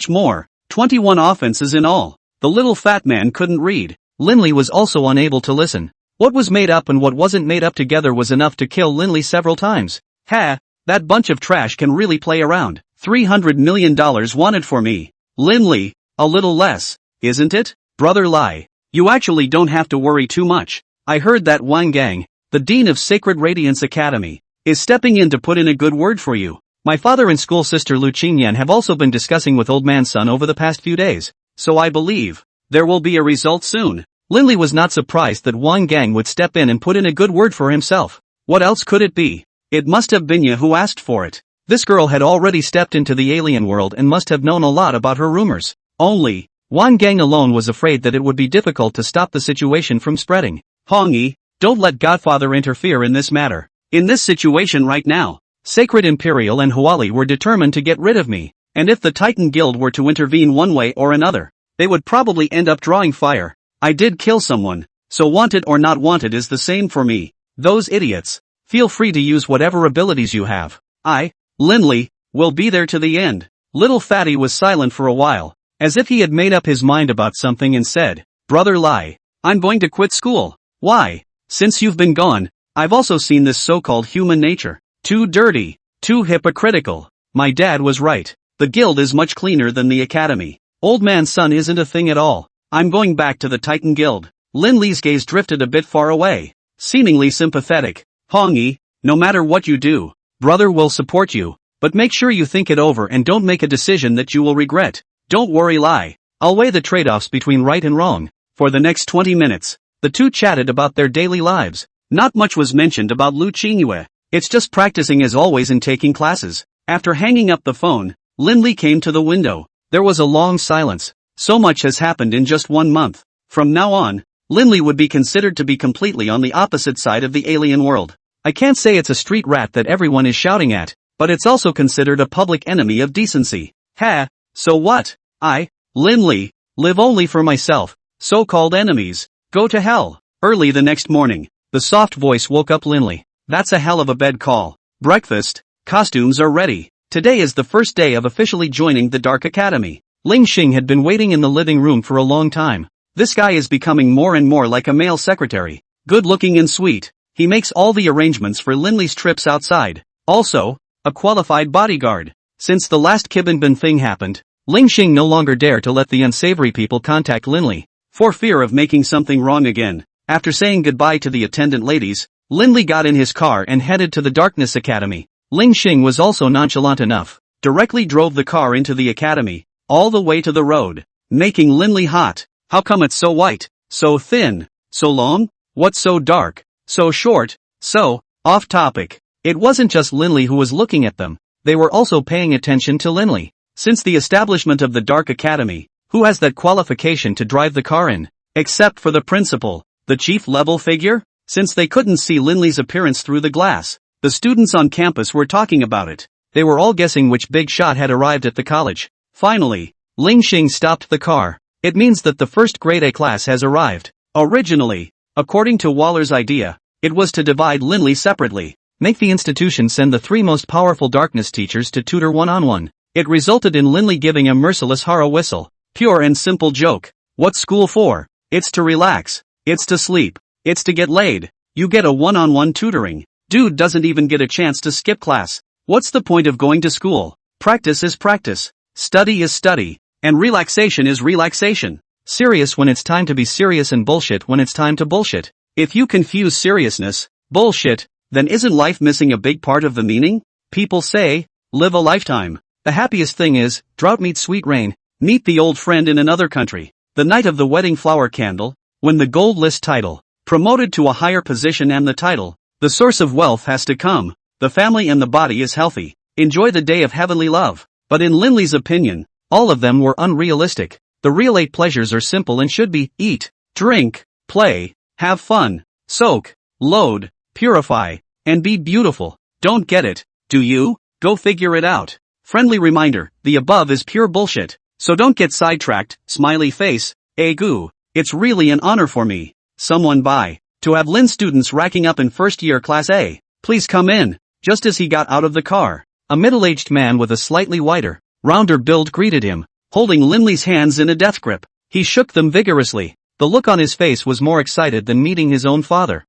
more. 21 offenses in all. The little fat man couldn't read. Linley was also unable to listen. What was made up and what wasn't made up together was enough to kill Linley several times. Ha! That bunch of trash can really play around. $300 million wanted for me. Linley, a little less, isn't it? Brother Lai. You actually don't have to worry too much. I heard that Wang Gang, the dean of Sacred Radiance Academy, is stepping in to put in a good word for you. My father and school sister Lu Qingyan have also been discussing with old man Sun over the past few days, so I believe there will be a result soon. Linley was not surprised that Wang Gang would step in and put in a good word for himself. What else could it be? It must have been you who asked for it. This girl had already stepped into the alien world and must have known a lot about her rumors. Only, Wang Gang alone was afraid that it would be difficult to stop the situation from spreading. Hongyi, don't let Godfather interfere in this matter. In this situation right now, Sacred Imperial and Huali were determined to get rid of me, and if the Titan Guild were to intervene one way or another, they would probably end up drawing fire. I did kill someone, so wanted or not wanted is the same for me. Those idiots. Feel free to use whatever abilities you have. I, Linley, will be there to the end. Little Fatty was silent for a while, as if he had made up his mind about something and said, Brother Lai, I'm going to quit school. Why? Since you've been gone, I've also seen this so-called human nature. Too dirty, too hypocritical. My dad was right. The guild is much cleaner than the academy. Old man Sun isn't a thing at all. I'm going back to the Titan Guild. Linley's gaze drifted a bit far away, seemingly sympathetic. Hongyi, no matter what you do, brother will support you, but make sure you think it over and don't make a decision that you will regret. Don't worry Lai, I'll weigh the trade-offs between right and wrong. For the next 20 minutes, the two chatted about their daily lives. Not much was mentioned about Lu Qingyue. It's just practicing as always and taking classes. After hanging up the phone, Linley came to the window. There was a long silence. So much has happened in just 1 month. From now on, Linley would be considered to be completely on the opposite side of the alien world. I can't say it's a street rat that everyone is shouting at, but it's also considered a public enemy of decency. Ha! So what? I, Linley, live only for myself. So-called enemies, go to hell. Early the next morning, the soft voice woke up Linley. That's a hell of a bed call. Breakfast, costumes are ready. Today is the first day of officially joining the Dark Academy. Ling Xing had been waiting in the living room for a long time. This guy is becoming more and more like a male secretary. Good-looking and sweet. He makes all the arrangements for Linley's trips outside. Also, a qualified bodyguard. Since the last Kibbenbin thing happened, Ling Xing no longer dared to let the unsavory people contact Linley, for fear of making something wrong again. After saying goodbye to the attendant ladies, Linley got in his car and headed to the Darkness Academy. Ling Xing was also nonchalant enough, directly drove the car into the academy, all the way to the road, making Linley hot. How come it's so white, so thin, so long? What's so dark, so short, so off topic? It wasn't just Linley who was looking at them, they were also paying attention to Linley. Since the establishment of the Dark Academy, who has that qualification to drive the car in? Except for the principal, the chief level figure? Since they couldn't see Linley's appearance through the glass, the students on campus were talking about it. They were all guessing which big shot had arrived at the college. Finally, Ling Xing stopped the car. It means that the first grade A class has arrived. Originally, according to Waller's idea, it was to divide Linley separately, make the institution send the 3 most powerful darkness teachers to tutor one-on-one. It resulted in Linley giving a merciless hara whistle. Pure and simple joke. What's school for? It's to relax. It's to sleep. It's to get laid. You get a one-on-one tutoring. Dude doesn't even get a chance to skip class. What's the point of going to school? Practice is practice. Study is study. And relaxation is relaxation. Serious when it's time to be serious and bullshit when it's time to bullshit. If you confuse seriousness, bullshit, then isn't life missing a big part of the meaning? People say, live a lifetime. The happiest thing is, drought meets sweet rain, meet the old friend in another country. The night of the wedding flower candle, when the gold list title, promoted to a higher position and the title, the source of wealth has to come, the family and the body is healthy, enjoy the day of heavenly love. But in Linley's opinion, all of them were unrealistic. The real 8 pleasures are simple and should be, eat, drink, play, have fun, soak, load, purify, and be beautiful. Don't get it, do you? Go figure it out. Friendly reminder, the above is pure bullshit, so don't get sidetracked, smiley face, goo. It's really an honor for me, someone to have Lin students racking up in first year class A. Please come in. Just as he got out of the car, a middle-aged man with a slightly wider, rounder build greeted him, holding Linley's hands in a death grip. He shook them vigorously. The look on his face was more excited than meeting his own father.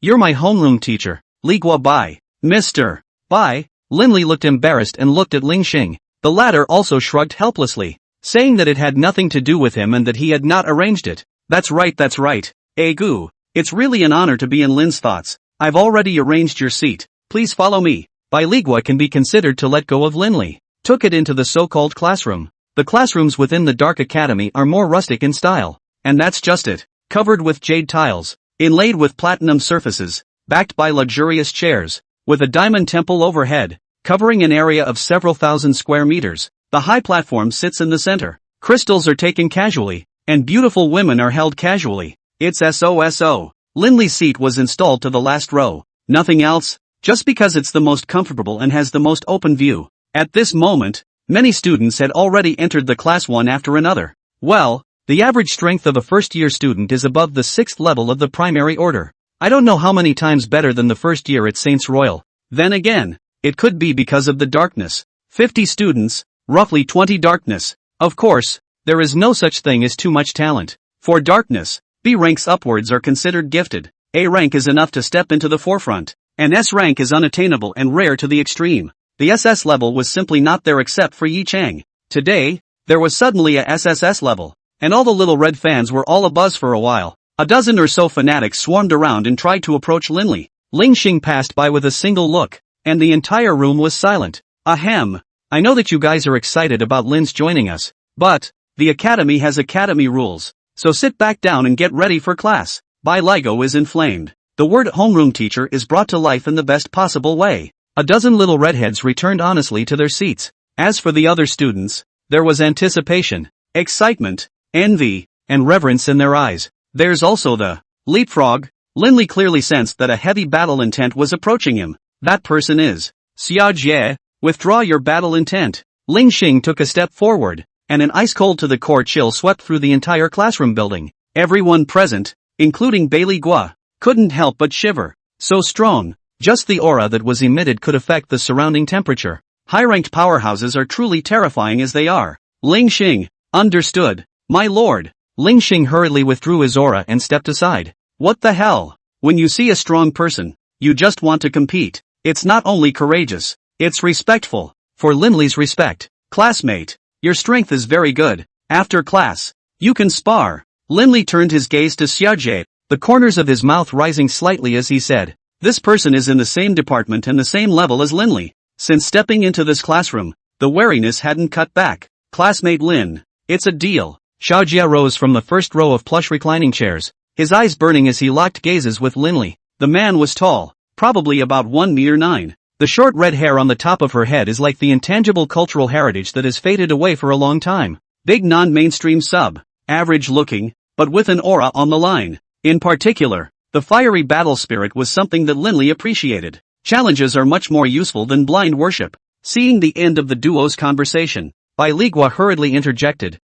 You're my homeroom teacher. Li Gua Bai. Mr. Bai. Linli looked embarrassed and looked at Ling Xing. The latter also shrugged helplessly, saying that it had nothing to do with him and that he had not arranged it. That's right. Gu. It's really an honor to be in Lin's thoughts. I've already arranged your seat. Please follow me. Bai Ligua can be considered to let go of Linli. Took it into the so-called classroom. The classrooms within the Dark Academy are more rustic in style. And that's just it. Covered with jade tiles, inlaid with platinum surfaces, backed by luxurious chairs, with a diamond temple overhead, covering an area of several thousand square meters. The high platform sits in the center. Crystals are taken casually, and beautiful women are held casually. It's SOSO. Linli's seat was installed to the last row. Nothing else, just because it's the most comfortable and has the most open view. At this moment, many students had already entered the class one after another. Well, the average strength of a first-year student is above the 6th level of the primary order. I don't know how many times better than the first year at Saints Royal. Then again, it could be because of the darkness. 50 students, roughly 20 darkness. Of course, there is no such thing as too much talent. For darkness, B ranks upwards are considered gifted. A rank is enough to step into the forefront, and S rank is unattainable and rare to the extreme. The SS level was simply not there except for Yi Chang. Today, there was suddenly a SSS level, and all the little red fans were all abuzz for a while. A dozen or so fanatics swarmed around and tried to approach Linli. Ling Xing passed by with a single look, and the entire room was silent. Ahem. I know that you guys are excited about Lin's joining us, but the academy has academy rules, so sit back down and get ready for class. Bai Ligo is inflamed. The word homeroom teacher is brought to life in the best possible way. A dozen little redheads returned honestly to their seats. As for the other students, there was anticipation, excitement, envy, and reverence in their eyes. There's also the leapfrog. Linli clearly sensed that a heavy battle intent was approaching him. That person is Xia Jie. Withdraw your battle intent. Ling Xing took a step forward, and an ice-cold to the core chill swept through the entire classroom building. Everyone present, including Bailey Gua, couldn't help but shiver. So strong, just the aura that was emitted could affect the surrounding temperature. High-ranked powerhouses are truly terrifying as they are. Ling Xing, understood. My lord. Ling Xing hurriedly withdrew his aura and stepped aside. What the hell? When you see a strong person, you just want to compete. It's not only courageous, it's respectful. For Linli's respect. Classmate, your strength is very good. After class, you can spar. Linli turned his gaze to Xiaojie, the corners of his mouth rising slightly as he said, this person is in the same department and the same level as Linli. Since stepping into this classroom, the wariness hadn't cut back. Classmate Lin, it's a deal. Xiaojie rose from the first row of plush reclining chairs, his eyes burning as he locked gazes with Linli. The man was tall, probably about 1 meter 9. The short red hair on the top of her head is like the intangible cultural heritage that has faded away for a long time. Big non-mainstream sub, average looking, but with an aura on the line. In particular, the fiery battle spirit was something that Linli appreciated. Challenges are much more useful than blind worship. Seeing the end of the duo's conversation, Bai Ligua hurriedly interjected,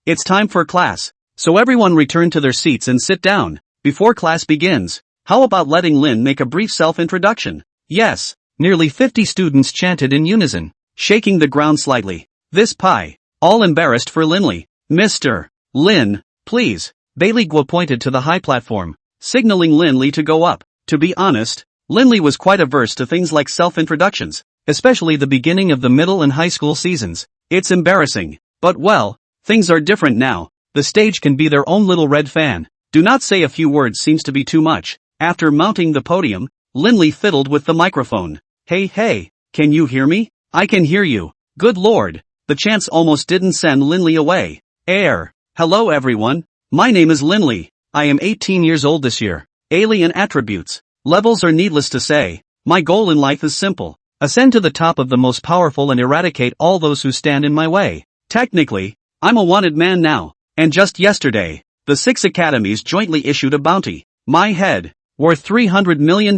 it's time for class, so everyone return to their seats and sit down. Before class begins, how about letting Lin make a brief self-introduction? Yes. Nearly 50 students chanted in unison, shaking the ground slightly. This pie, all embarrassed for Linli. Mr. Lin, please. Bailey Gua pointed to the high platform, signaling Linli to go up. To be honest, Linli was quite averse to things like self-introductions, especially the beginning of the middle and high school seasons. It's embarrassing. But well, things are different now. The stage can be their own little red fan. Do not say a few words seems to be too much. After mounting the podium, Linli fiddled with the microphone. Hey, can you hear me? I can hear you. Good lord. The chants almost didn't send Linli away. Hello everyone. My name is Linli. I am 18 years old this year. Alien attributes. Levels are needless to say. My goal in life is simple. Ascend to the top of the most powerful and eradicate all those who stand in my way. Technically, I'm a wanted man now. And just yesterday, the 6 academies jointly issued a bounty. My head, worth $300 million,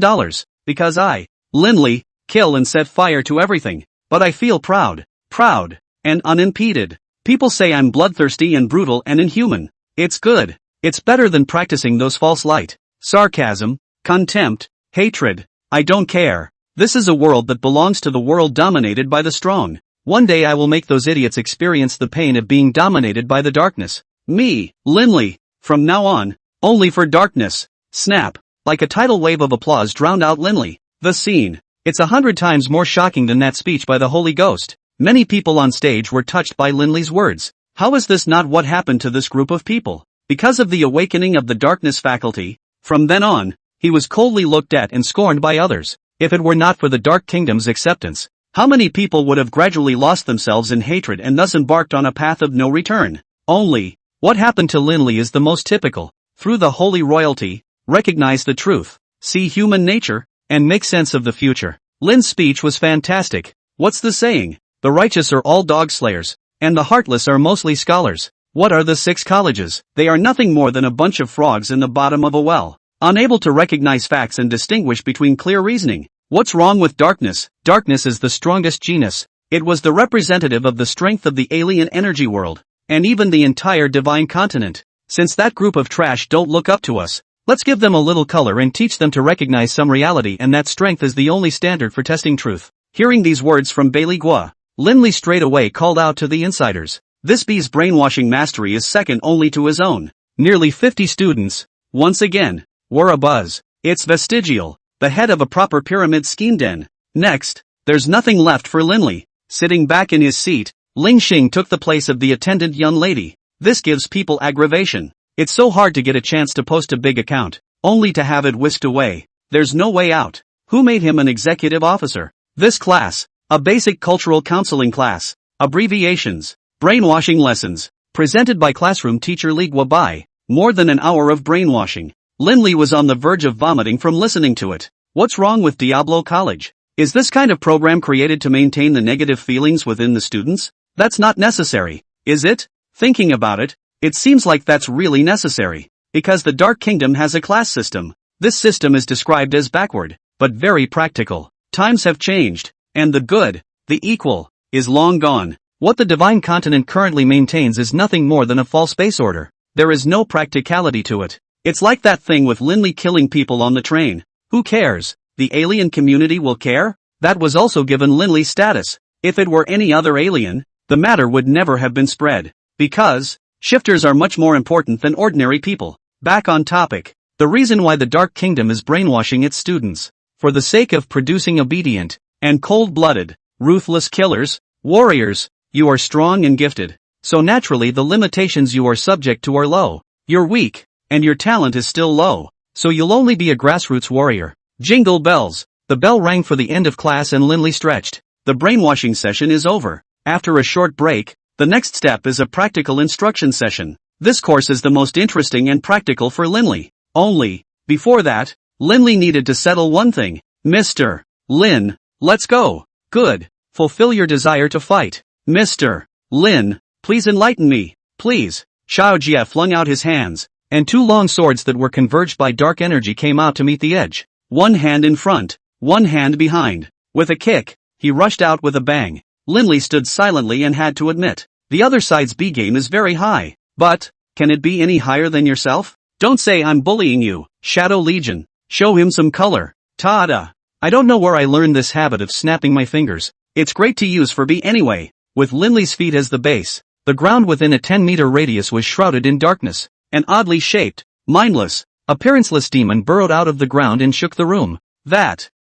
because I, Linli, kill and set fire to everything. But I feel proud, and unimpeded. People say I'm bloodthirsty and brutal and inhuman. It's good. It's better than practicing those false light, sarcasm, contempt, hatred. I don't care. This is a world that belongs to the world dominated by the strong. One day I will make those idiots experience the pain of being dominated by the darkness. Me, Linley. From now on, only for darkness. Snap. Like a tidal wave of applause drowned out Linley. The scene. It's 100 times more shocking than that speech by the Holy Ghost. Many people on stage were touched by Linley's words. How is this not what happened to this group of people? Because of the awakening of the darkness faculty, from then on, he was coldly looked at and scorned by others. If it were not for the Dark Kingdom's acceptance, how many people would have gradually lost themselves in hatred and thus embarked on a path of no return? Only, what happened to Linley is the most typical. Through the holy royalty, recognize the truth, see human nature, and make sense of the future. Lin's speech was fantastic. What's the saying? The righteous are all dog slayers, and the heartless are mostly scholars. What are the 6 colleges? They are nothing more than a bunch of frogs in the bottom of a well, unable to recognize facts and distinguish between clear reasoning. What's wrong with darkness? Darkness is the strongest genus. It was the representative of the strength of the alien energy world, and even the entire divine continent. Since that group of trash don't look up to us, let's give them a little color and teach them to recognize some reality, and that strength is the only standard for testing truth. Hearing these words from Bailey Gua, Linley straight away called out to the insiders. This bee's brainwashing mastery is second only to his own. Nearly 50 students, once again, were abuzz. It's vestigial, the head of a proper pyramid scheme den. Next, there's nothing left for Linley. Sitting back in his seat, Ling Xing took the place of the attendant young lady. This gives people aggravation. It's so hard to get a chance to post a big account, only to have it whisked away. There's no way out. Who made him an executive officer? This class, a basic cultural counseling class. Abbreviations, brainwashing lessons, presented by classroom teacher Li Guobai. More than an hour of brainwashing. Linley was on the verge of vomiting from listening to it. What's wrong with Diablo College? Is this kind of program created to maintain the negative feelings within the students? That's not necessary, is it? Thinking about it, it seems like that's really necessary. Because the Dark Kingdom has a class system. This system is described as backward, but very practical. Times have changed, and the good, the equal, is long gone. What the divine continent currently maintains is nothing more than a false base order. There is no practicality to it. It's like that thing with Linley killing people on the train. Who cares? The alien community will care? That was also given Linley status. If it were any other alien, the matter would never have been spread. Because, shifters are much more important than ordinary people. Back on topic. The reason why the Dark Kingdom is brainwashing its students, for the sake of producing obedient, and cold-blooded, ruthless killers, warriors, you are strong and gifted. So naturally the limitations you are subject to are low. You're weak, and your talent is still low. So you'll only be a grassroots warrior. Jingle bells. The bell rang for the end of class and Linley stretched. The brainwashing session is over. After a short break, the next step is a practical instruction session. This course is the most interesting and practical for Linley. Only, before that, Linley needed to settle one thing. Mr. Lin, let's go. Good. Fulfill your desire to fight. Mr. Lin, please enlighten me. Please. Xiao Jie flung out his hands, and 2 long swords that were converged by dark energy came out to meet the edge. One hand in front, one hand behind. With a kick, he rushed out with a bang. Linley stood silently and had to admit, the other side's B game is very high. But, can it be any higher than yourself? Don't say I'm bullying you, Shadow Legion. Show him some color. Ta-da. I don't know where I learned this habit of snapping my fingers. It's great to use for B anyway. With Linley's feet as the base, the ground within a 10-meter radius was shrouded in darkness. An oddly shaped, mindless, appearanceless demon burrowed out of the ground and shook the room.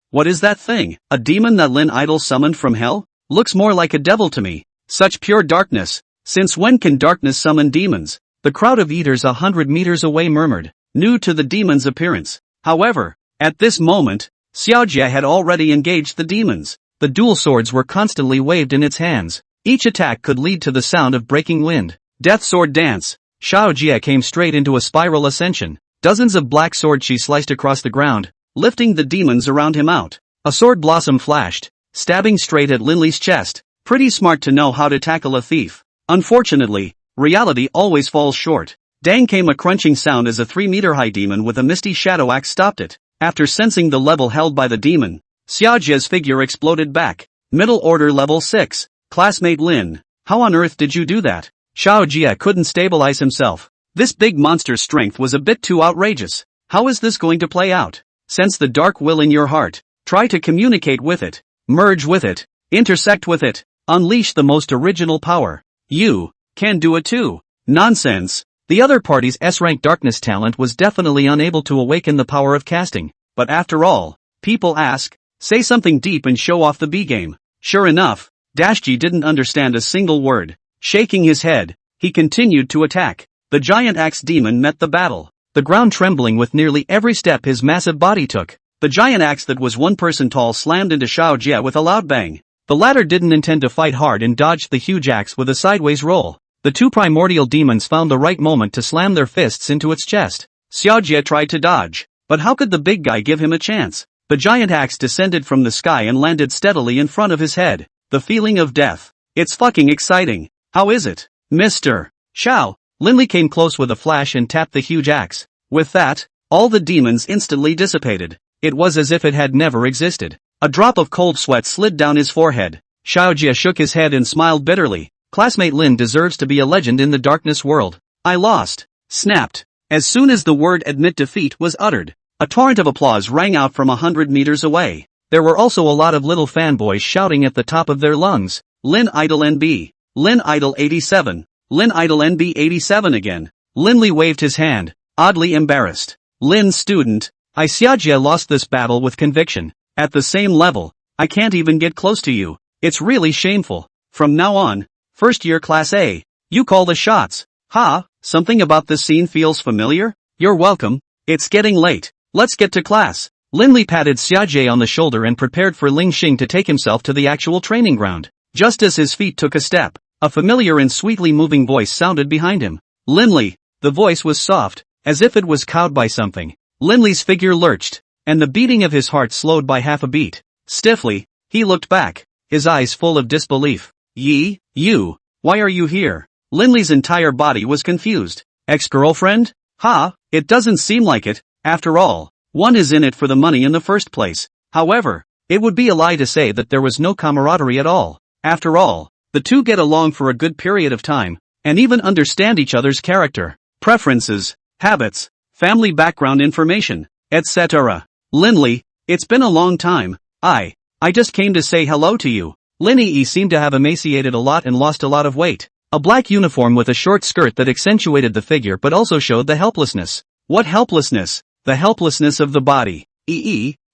What is that thing? A demon that Lin Idol summoned from hell? Looks more like a devil to me. Such pure darkness. Since when can darkness summon demons? The crowd of eaters 100 meters away murmured, new to the demon's appearance. However, at this moment, Xiao Jie had already engaged the demons. The dual swords were constantly waved in its hands. Each attack could lead to the sound of breaking wind. Death sword dance. Xiao Jie came straight into a spiral ascension. Dozens of black swords she sliced across the ground, lifting the demons around him out. A sword blossom flashed, stabbing straight at Linley's chest. Pretty smart to know how to tackle a thief. Unfortunately, reality always falls short. Dang came a crunching sound as a 3-meter-high demon with a misty shadow axe stopped it. After sensing the level held by the demon, Xiao Jie's figure exploded back. Middle order level 6. Classmate Lin, how on earth did you do that? Xiao Jie couldn't stabilize himself. This big monster's strength was a bit too outrageous. How is this going to play out? Sense the dark will in your heart. Try to communicate with it. Merge with it. Intersect with it. Unleash the most original power. You can do it too. Nonsense. The other party's S-rank darkness talent was definitely unable to awaken the power of casting, but after all, people ask, say something deep and show off the B game. Sure enough, Dashji didn't understand a single word. Shaking his head, he continued to attack. The giant axe demon met the battle, the ground trembling with nearly every step his massive body took. The giant axe that was 1 person tall slammed into Xiao Jie with a loud bang. The latter didn't intend to fight hard and dodged the huge axe with a sideways roll. The 2 primordial demons found the right moment to slam their fists into its chest. Xiao Jie tried to dodge, but how could the big guy give him a chance? The giant axe descended from the sky and landed steadily in front of his head. The feeling of death. It's fucking exciting. How is it, Mr. Xiao? Linley came close with a flash and tapped the huge axe. With that, all the demons instantly dissipated. It was as if it had never existed. A drop of cold sweat slid down his forehead. Xiao Jie shook his head and smiled bitterly. Classmate Lin deserves to be a legend in the darkness world. I lost. Snapped. As soon as the word admit defeat was uttered, a torrent of applause rang out from 100 meters away. There were also a lot of little fanboys shouting at the top of their lungs. Lin Idol NB. Lin Idol 87. Lin Idol NB 87 again. Linley waved his hand, oddly embarrassed. Lin student. Xiao Jie lost this battle with conviction. At the same level, I can't even get close to you. It's really shameful. From now on, first year class A, you call the shots. Ha, something about this scene feels familiar? You're welcome. It's getting late. Let's get to class. Linley patted Xiao Jie on the shoulder and prepared for Ling Xing to take himself to the actual training ground. Just as his feet took a step, a familiar and sweetly moving voice sounded behind him. Linley. The voice was soft, as if it was cowed by something. Linley's figure lurched, and the beating of his heart slowed by half a beat. Stiffly, he looked back, his eyes full of disbelief. You, why are you here? Linley's entire body was confused. Ex-girlfriend? Ha, it doesn't seem like it. After all, one is in it for the money in the first place. However, it would be a lie to say that there was no camaraderie at all. After all, the two get along for a good period of time, and even understand each other's character, preferences, habits, family background information, etc. Linley, it's been a long time. I just came to say hello to you. Linley seemed to have emaciated a lot and lost a lot of weight. A black uniform with a short skirt that accentuated the figure but also showed the helplessness. What helplessness? The helplessness of the body.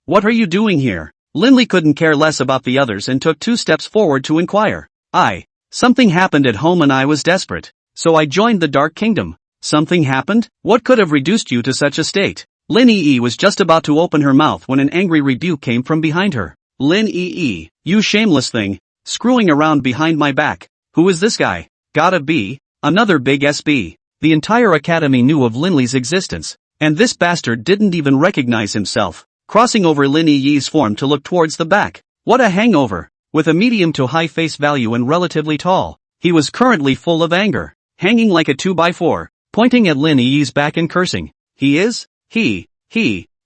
What are you doing here? Linley couldn't care less about the others and took 2 steps forward to inquire. Something happened at home and I was desperate. So I joined the Dark Kingdom. Something happened? What could have reduced you to such a state? Lin was just about to open her mouth when an angry rebuke came from behind her. Lin you shameless thing, screwing around behind my back. Who is this guy? Gotta be another big SB. The entire academy knew of Linley's existence, and this bastard didn't even recognize himself, crossing over Lin Yi's form to look towards the back. What a hangover! With a medium to high face value and relatively tall, he was currently full of anger, hanging like a 2x4, pointing at Lin Yi's back and cursing. He.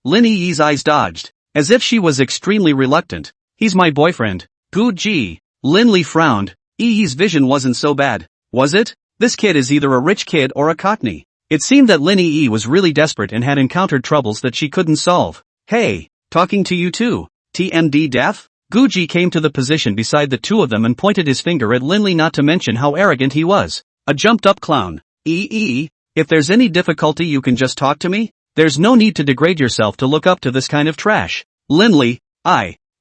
Lin Yi's eyes dodged, as if she was extremely reluctant. He's my boyfriend. Good gee. Linley frowned. Yi's vision wasn't so bad, was it? This kid is either a rich kid or a cockney. It seemed that Lin Yi was really desperate and had encountered troubles that she couldn't solve. Hey, talking to you too. TMD deaf? Guji came to the position beside the two of them and pointed his finger at Linley, not to mention how arrogant he was. A jumped-up clown. If there's any difficulty you can just talk to me? There's no need to degrade yourself to look up to this kind of trash. Linley,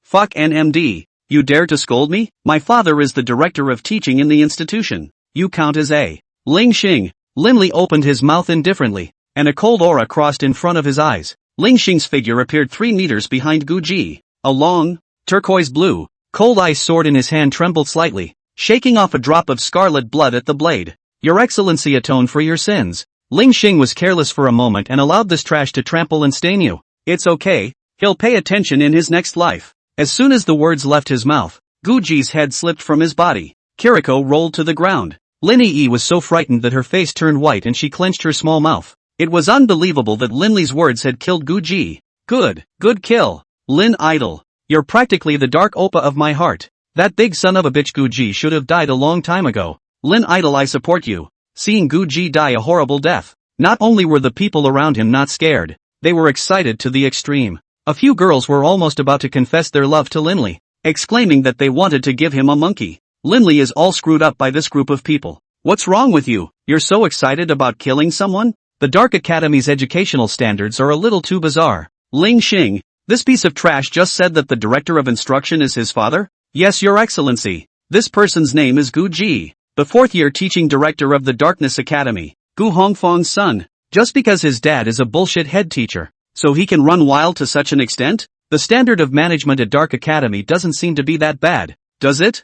fuck NMD. You dare to scold me? My father is the director of teaching in the institution. You count as a Ling Xing. Linley opened his mouth indifferently, and a cold aura crossed in front of his eyes. Ling Xing's figure appeared 3 meters behind Guji. A long, turquoise blue, cold ice sword in his hand trembled slightly, shaking off a drop of scarlet blood at the blade. Your Excellency, atone for your sins. Ling Xing was careless for a moment and allowed this trash to trample and stain you. It's okay, he'll pay attention in his next life. As soon as the words left his mouth, Guji's head slipped from his body. Kiriko rolled to the ground. Lin Yi was so frightened that her face turned white and she clenched her small mouth. It was unbelievable that Linley's words had killed Guji. Good kill. Lin Idol. You're practically the dark oppa of my heart. That big son of a bitch Guji should have died a long time ago. Lin Idol, I support you. Seeing Guji die a horrible death. Not only were the people around him not scared, they were excited to the extreme. A few girls were almost about to confess their love to Linley, exclaiming that they wanted to give him a monkey. Linley is all screwed up by this group of people. What's wrong with you? You're so excited about killing someone? The Dark Academy's educational standards are a little too bizarre. Ling Xing, this piece of trash just said that the director of instruction is his father? Yes, Your Excellency. This person's name is Gu Ji, the fourth-year teaching director of the Darkness Academy, Gu Hongfang's son. Just because his dad is a bullshit head teacher, so he can run wild to such an extent? The standard of management at Dark Academy doesn't seem to be that bad, does it?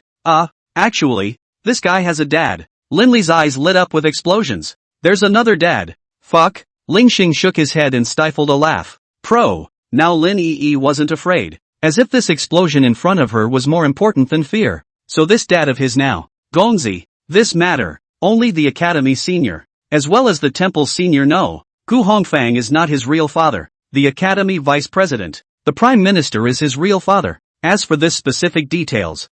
Actually, this guy has a dad. Linley's eyes lit up with explosions. There's another dad. Fuck. Ling Xing shook his head and stifled a laugh. Now Lin Yi wasn't afraid. As if this explosion in front of her was more important than fear. So this dad of his now, Gongzi, this matter, only the Academy senior, as well as the Temple senior know. Gu Hongfang is not his real father. The Academy vice president, the prime minister is his real father. As for this specific details,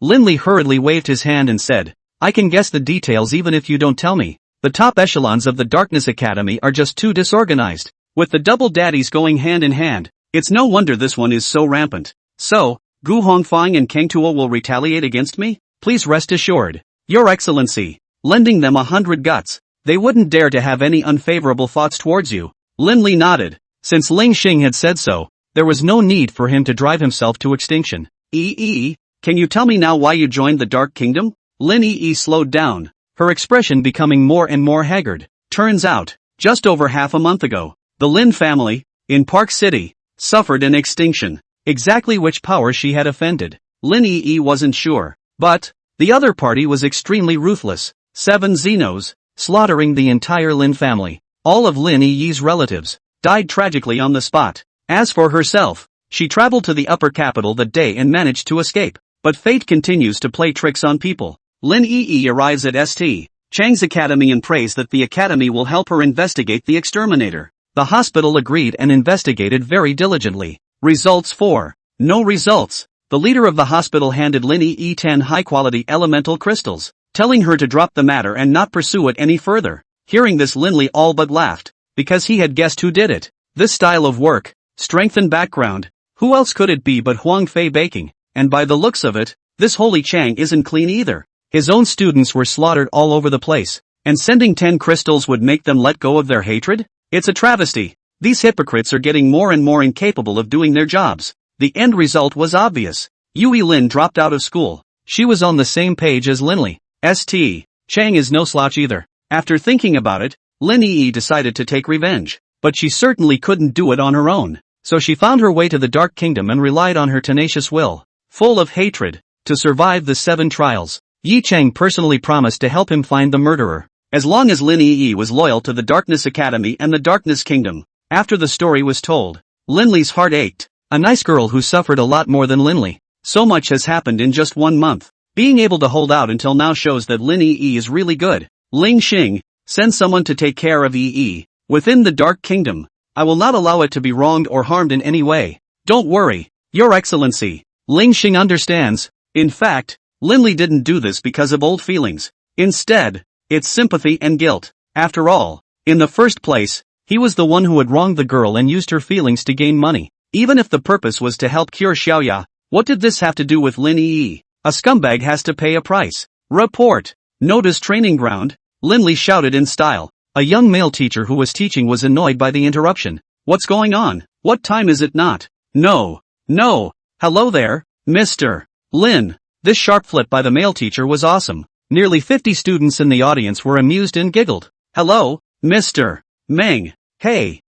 Linley hurriedly waved his hand and said, I can guess the details even if you don't tell me. The top echelons of the Darkness Academy are just too disorganized. With the double daddies going hand in hand, it's no wonder this one is so rampant. So, Gu Hongfang and Kang Tuo will retaliate against me? Please rest assured, Your Excellency, lending them 100 guts, they wouldn't dare to have any unfavorable thoughts towards you. Linley nodded. Since Ling Xing had said so, there was no need for him to drive himself to extinction. Can you tell me now why you joined the Dark Kingdom? Lin Yi slowed down, her expression becoming more and more haggard. Turns out, just over half a month ago, the Lin family, in Park City, suffered an extinction. Exactly which power she had offended, Lin Yi wasn't sure, but the other party was extremely ruthless. 7 Xenos, slaughtering the entire Lin family. All of Lin Yi's relatives died tragically on the spot. As for herself, she traveled to the upper capital that day and managed to escape. But fate continues to play tricks on people. Lin Yi arrives at St. Chang's academy and prays that the academy will help her investigate the exterminator. The hospital agreed and investigated very diligently. Results 4. No results. The leader of the hospital handed Lin Yi 10 high-quality elemental crystals, telling her to drop the matter and not pursue it any further. Hearing this, Linley all but laughed, because he had guessed who did it. This style of work, strength and background, who else could it be but Huang Fei Baking? And by the looks of it, this holy Chang isn't clean either. His own students were slaughtered all over the place, and sending 10 crystals would make them let go of their hatred? It's a travesty. These hypocrites are getting more and more incapable of doing their jobs. The end result was obvious. Yui Lin dropped out of school. She was on the same page as Linley. St. Chang is no slouch either. After thinking about it, Lin Yi decided to take revenge. But she certainly couldn't do it on her own. So she found her way to the Dark Kingdom and relied on her tenacious will. Full of hatred, to survive the 7 trials. Yi Chang personally promised to help him find the murderer, as long as Lin Yi was loyal to the Darkness Academy and the Darkness Kingdom. After the story was told, Linley's heart ached. A nice girl who suffered a lot more than Linley. So much has happened in just 1 month. Being able to hold out until now shows that Lin Yi is really good. Ling Xing, send someone to take care of Yi within the Dark Kingdom. I will not allow it to be wronged or harmed in any way. Don't worry, Your Excellency. Ling Xing understands. In fact, Linley didn't do this because of old feelings. Instead, it's sympathy and guilt. After all, in the first place, he was the one who had wronged the girl and used her feelings to gain money. Even if the purpose was to help cure Xiaoya, what did this have to do with Lin Yi? A scumbag has to pay a price. Report. Notice training ground. Linley shouted in style. A young male teacher who was teaching was annoyed by the interruption. What's going on? What time is it not? No. Hello there, Mr. Lin. This sharp flip by the male teacher was awesome. Nearly 50 students in the audience were amused and giggled. Hello, Mr. Meng. Hey,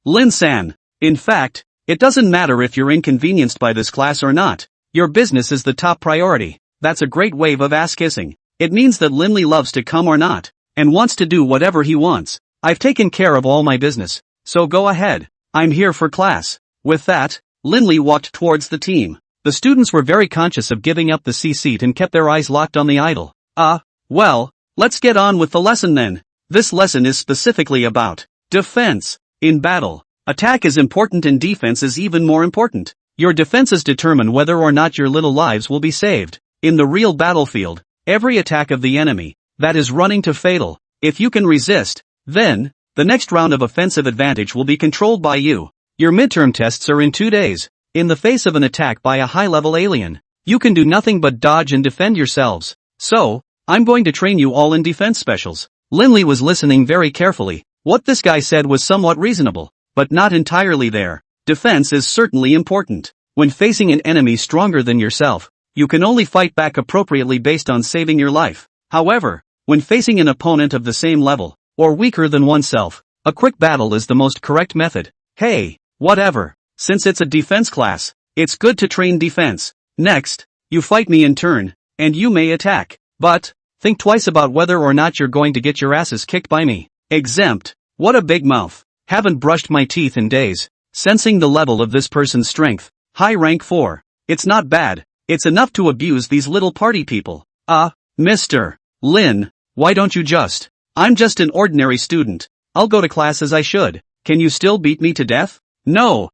Lin-san. In fact, it doesn't matter if you're inconvenienced by this class or not. Your business is the top priority. That's a great wave of ass kissing. It means that Linley loves to come or not, and wants to do whatever he wants. I've taken care of all my business, so go ahead. I'm here for class. With that, Linley walked towards the team. The students were very conscious of giving up the C seat and kept their eyes locked on the idol. Well, let's get on with the lesson then. This lesson is specifically about defense. In battle, attack is important and defense is even more important. Your defenses determine whether or not your little lives will be saved. In the real battlefield, every attack of the enemy, that is running to fatal, if you can resist, then, the next round of offensive advantage will be controlled by you. Your midterm tests are in 2 days. In the face of an attack by a high-level alien, you can do nothing but dodge and defend yourselves. So, I'm going to train you all in defense specials. Linley was listening very carefully. What this guy said was somewhat reasonable, but not entirely there. Defense is certainly important. When facing an enemy stronger than yourself, you can only fight back appropriately based on saving your life. However, when facing an opponent of the same level, or weaker than oneself, a quick battle is the most correct method. Hey, whatever. Since it's a defense class, it's good to train defense. Next, you fight me in turn, and you may attack. But, think twice about whether or not you're going to get your asses kicked by me. Exempt. What a big mouth. Haven't brushed my teeth in days. Sensing the level of this person's strength. High rank 4. It's not bad. It's enough to abuse these little party people. Mr. Lin, why don't you just? I'm just an ordinary student. I'll go to class as I should. Can you still beat me to death? No.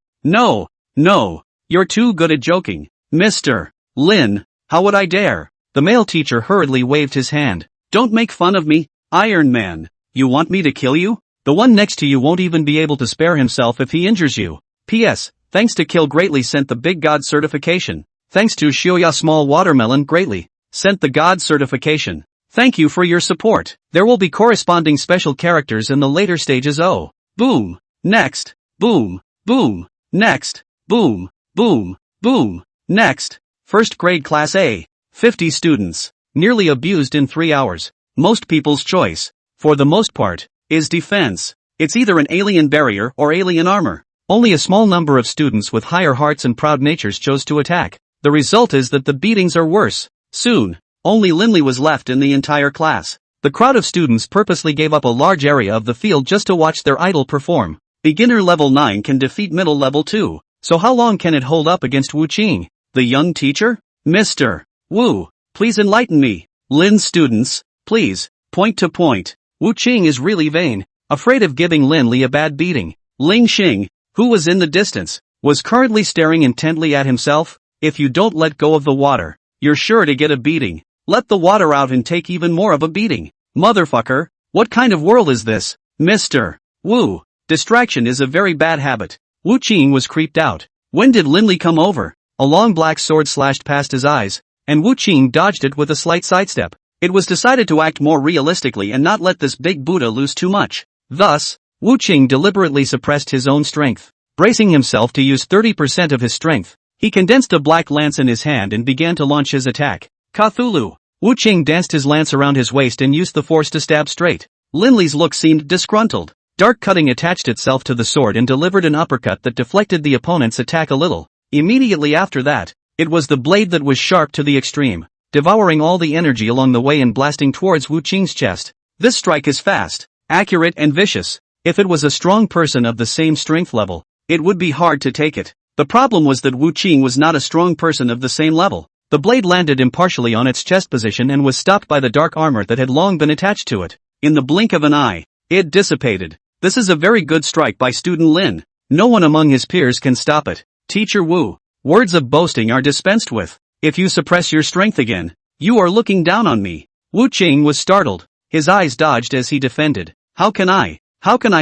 You're too good at joking. Mr. Lin, how would I dare? The male teacher hurriedly waved his hand. Don't make fun of me, Iron Man. You want me to kill you? The one next to you won't even be able to spare himself if he injures you. P.S. Thanks to Kill greatly sent the Big God certification. Thanks to Shioya Small Watermelon greatly sent the God certification. Thank you for your support. There will be corresponding special characters in the later stages. Oh. Boom. Next. Boom. Boom. Next. Boom. Boom. Boom. Next. First grade class A. 50 students. Nearly abused in 3 hours. Most people's choice, for the most part, is defense. It's either an alien barrier or alien armor. Only a small number of students with higher hearts and proud natures chose to attack. The result is that the beatings are worse. Soon, only Linley was left in the entire class. The crowd of students purposely gave up a large area of the field just to watch their idol perform. Beginner level 9 can defeat middle level 2. So how long can it hold up against Wu Qing, the young teacher? Mr. Wu, please enlighten me. Lin's students, please, point to point. Wu Qing is really vain, afraid of giving Linley a bad beating. Ling Xing, who was in the distance, was currently staring intently at himself. If you don't let go of the water, you're sure to get a beating. Let the water out and take even more of a beating. Motherfucker, what kind of world is this? Mr. Wu, distraction is a very bad habit. Wu Qing was creeped out. When did Linley come over? A long black sword slashed past his eyes, and Wu Qing dodged it with a slight sidestep. It was decided to act more realistically and not let this big Buddha lose too much. Thus, Wu Qing deliberately suppressed his own strength. Bracing himself to use 30% of his strength, he condensed a black lance in his hand and began to launch his attack. Cthulhu. Wu Qing danced his lance around his waist and used the force to stab straight. Linley's look seemed disgruntled. Dark cutting attached itself to the sword and delivered an uppercut that deflected the opponent's attack a little. Immediately after that, it was the blade that was sharp to the extreme, devouring all the energy along the way and blasting towards Wu Qing's chest. This strike is fast, accurate and vicious. If it was a strong person of the same strength level, it would be hard to take it. The problem was that Wu Qing was not a strong person of the same level. The blade landed impartially on its chest position and was stopped by the dark armor that had long been attached to it. In the blink of an eye, it dissipated. This is a very good strike by student Lin. No one among his peers can stop it. Teacher Wu, words of boasting are dispensed with. If you suppress your strength again, you are looking down on me. Wu Qing was startled. His eyes dodged as he defended. How can I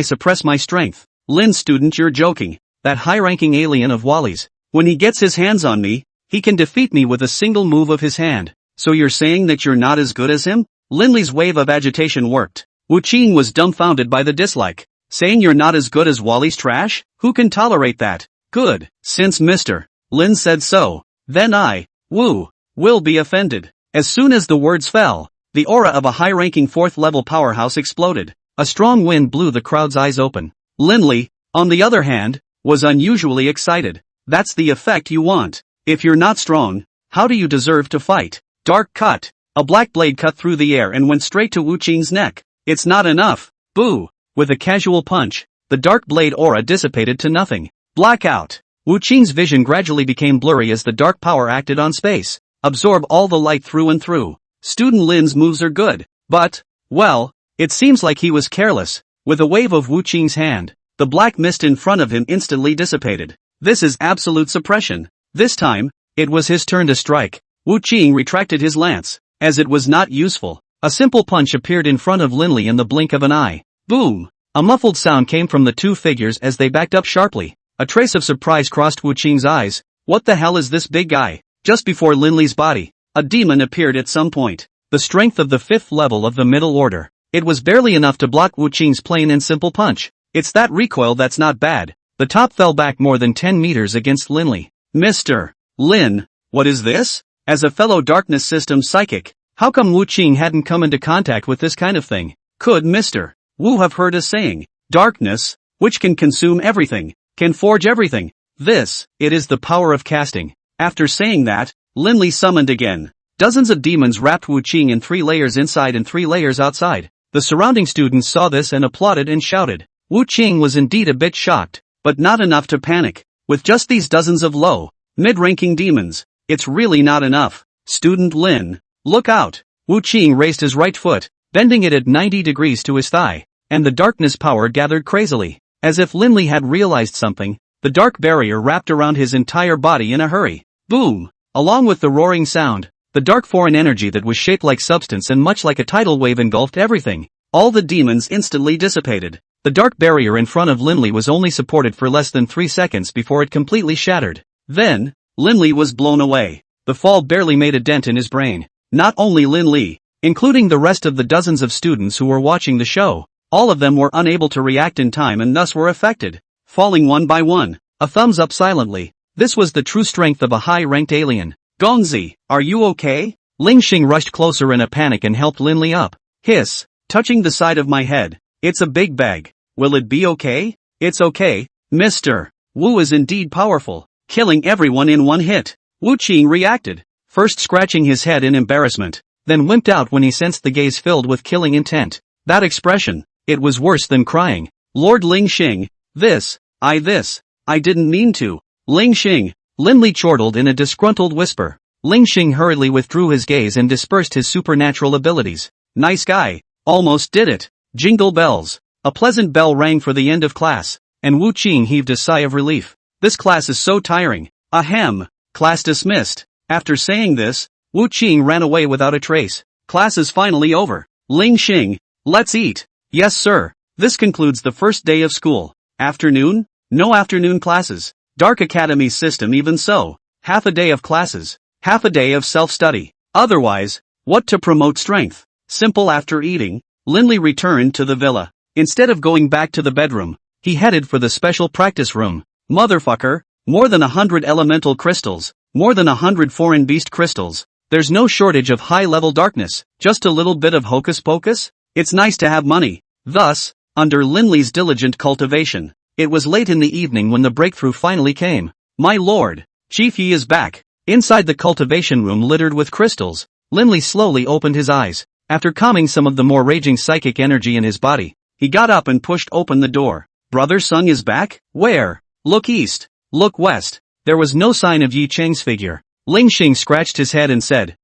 suppress my strength? Lin student, you're joking. That high-ranking alien of Wally's, when he gets his hands on me, he can defeat me with a single move of his hand. So you're saying that you're not as good as him? Linley's wave of agitation worked. Wu Qing was dumbfounded by the dislike. Saying you're not as good as Wally's trash? Who can tolerate that? Good. Since Mr. Lin said so, then I, Wu, will be offended. As soon as the words fell, the aura of a high-ranking 4th-level powerhouse exploded. A strong wind blew the crowd's eyes open. Linley, on the other hand, was unusually excited. That's the effect you want. If you're not strong, how do you deserve to fight? Dark cut. A black blade cut through the air and went straight to Wu Qing's neck. It's not enough. Boo. With a casual punch, the dark blade aura dissipated to nothing. Blackout. Wu Qing's vision gradually became blurry as the dark power acted on space. Absorb all the light through and through. Student Lin's moves are good, but, well, it seems like he was careless. With a wave of Wu Qing's hand, the black mist in front of him instantly dissipated. This is absolute suppression. This time, it was his turn to strike. Wu Qing retracted his lance, as it was not useful. A simple punch appeared in front of Linley in the blink of an eye. Boom! A muffled sound came from the two figures as they backed up sharply. A trace of surprise crossed Wu Qing's eyes. What the hell is this big guy? Just before Linley's body, a demon appeared at some point. the strength of the 5th level of the middle order. It was barely enough to block Wu Qing's plain and simple punch. It's that recoil that's not bad. The top fell back more than 10 meters against Linley. Mr. Lin, what is this? As a fellow darkness system psychic, how come Wu Qing hadn't come into contact with this kind of thing? Could Mr. Wu have heard a saying, darkness, which can consume everything, can forge everything? It is the power of casting. After saying that, Linley summoned again. Dozens of demons wrapped Wu Qing in 3 layers inside and 3 layers outside. The surrounding students saw this and applauded and shouted. Wu Qing was indeed a bit shocked, but not enough to panic. With just these dozens of low, mid-ranking demons, it's really not enough. Student Lin, look out! Wu Qing raised his right foot, bending it at 90 degrees to his thigh, and the darkness power gathered crazily. As if Linley had realized something, the dark barrier wrapped around his entire body in a hurry. Boom! Along with the roaring sound, the dark foreign energy that was shaped like substance and much like a tidal wave engulfed everything. All the demons instantly dissipated. The dark barrier in front of Linley was only supported for less than 3 seconds before it completely shattered. Then, Linley was blown away. The fall barely made a dent in his brain. Not only Linley, including the rest of the dozens of students who were watching the show, all of them were unable to react in time and thus were affected, falling one by one. A thumbs up silently. This was the true strength of a high-ranked alien. Gongzi, are you okay? Ling Xing rushed closer in a panic and helped Linley up. Hiss, touching the side of my head. It's a big bag. Will it be okay? It's okay, Mr. Wu is indeed powerful, killing everyone in one hit. Wu Qing reacted, first scratching his head in embarrassment, then wimped out when he sensed the gaze filled with killing intent. That expression, it was worse than crying. Lord Ling Xing, I didn't mean to. Ling Xing, Linley chortled in a disgruntled whisper. Ling Xing hurriedly withdrew his gaze and dispersed his supernatural abilities. Nice guy, almost did it. Jingle bells. A pleasant bell rang for the end of class, and Wu Qing heaved a sigh of relief. This class is so tiring. Ahem. Class dismissed. After saying this, Wu Qing ran away without a trace. Class is finally over. Ling Xing, let's eat. Yes sir. This concludes the first day of school. Afternoon? No afternoon classes. Dark Academy system even so. Half a day of classes. Half a day of self-study. Otherwise, what to promote strength? Simple. After eating, Linley returned to the villa. Instead of going back to the bedroom, he headed for the special practice room. Motherfucker, more than 100 elemental crystals, more than 100 foreign beast crystals. There's no shortage of high-level darkness, just a little bit of hocus pocus? It's nice to have money. Thus, under Linley's diligent cultivation, it was late in the evening when the breakthrough finally came. My lord, Chief Yi is back. Inside the cultivation room littered with crystals, Linley slowly opened his eyes. After calming some of the more raging psychic energy in his body, he got up and pushed open the door. Brother Sung is back? Where? Look east. Look west. There was no sign of Yi Cheng's figure. Ling Xing scratched his head and said,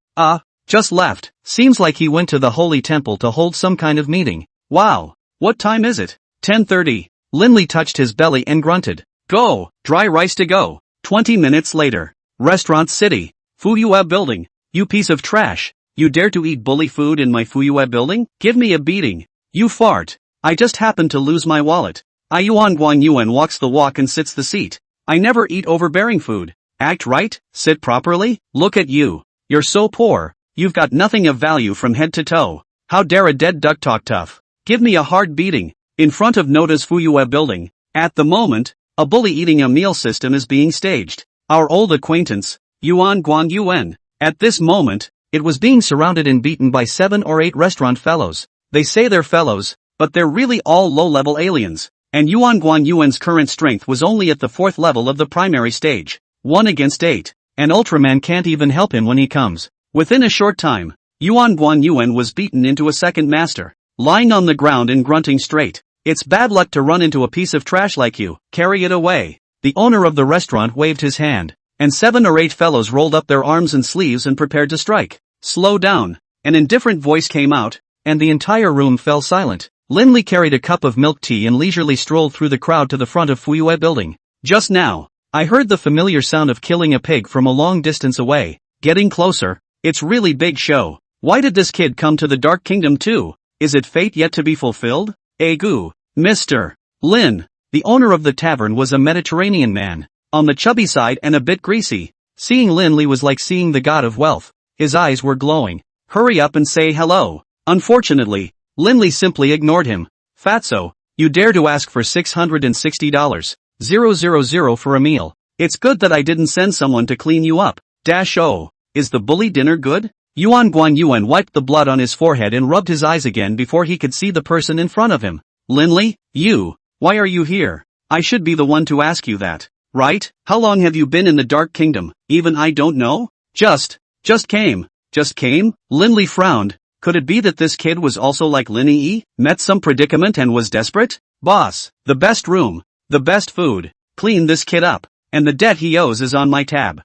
just left. Seems like he went to the holy temple to hold some kind of meeting. Wow. What time is it? 10:30. Linley touched his belly and grunted. Go. Dry rice to go. 20 minutes later. Restaurant City. Fuyue building. You piece of trash. You dare to eat bully food in my Fuyue building? Give me a beating. You fart. I just happened to lose my wallet. Yuan Guang Yuan walks the walk and sits the seat. I never eat overbearing food. Act right, sit properly. Look at you. You're so poor. You've got nothing of value from head to toe. How dare a dead duck talk tough? Give me a hard beating. In front of Noda's Fuyue building, at the moment, a bully eating a meal system is being staged. Our old acquaintance, Yuan Guang Yuan. At this moment, it was being surrounded and beaten by 7 or 8 restaurant fellows. They say they're fellows, but they're really all low-level aliens. And Yuan Guang Yuan's current strength was only at the 4th level of the primary stage. 1 against 8. An Ultraman can't even help him when he comes. Within a short time, Yuan Guang Yuan was beaten into a second master, lying on the ground and grunting straight. It's bad luck to run into a piece of trash like you. Carry it away. The owner of the restaurant waved his hand, and 7 or 8 fellows rolled up their arms and sleeves and prepared to strike. Slow down. An indifferent voice came out, and the entire room fell silent. Linley carried a cup of milk tea and leisurely strolled through the crowd to the front of Fuyue building. Just now, I heard the familiar sound of killing a pig from a long distance away. Getting closer. It's really big show. Why did this kid come to the Dark Kingdom too? Is it fate yet to be fulfilled? Egu. Mr. Lin, the owner of the tavern, was a Mediterranean man, on the chubby side and a bit greasy. Seeing Linley was like seeing the god of wealth. His eyes were glowing. Hurry up and say hello. Unfortunately, Linley simply ignored him. Fatso, you dare to ask for $660,000 for a meal. It's good that I didn't send someone to clean you up. Oh, is the bully dinner good? Yuan Guanyuan wiped the blood on his forehead and rubbed his eyes again before he could see the person in front of him. Linley, why are you here? I should be the one to ask you that, right? How long have you been in the Dark Kingdom? Even I don't know? Just came. Just came? Linley frowned. Could it be that this kid was also like Linny, met some predicament and was desperate? Boss, the best room, the best food, clean this kid up, and the debt he owes is on my tab.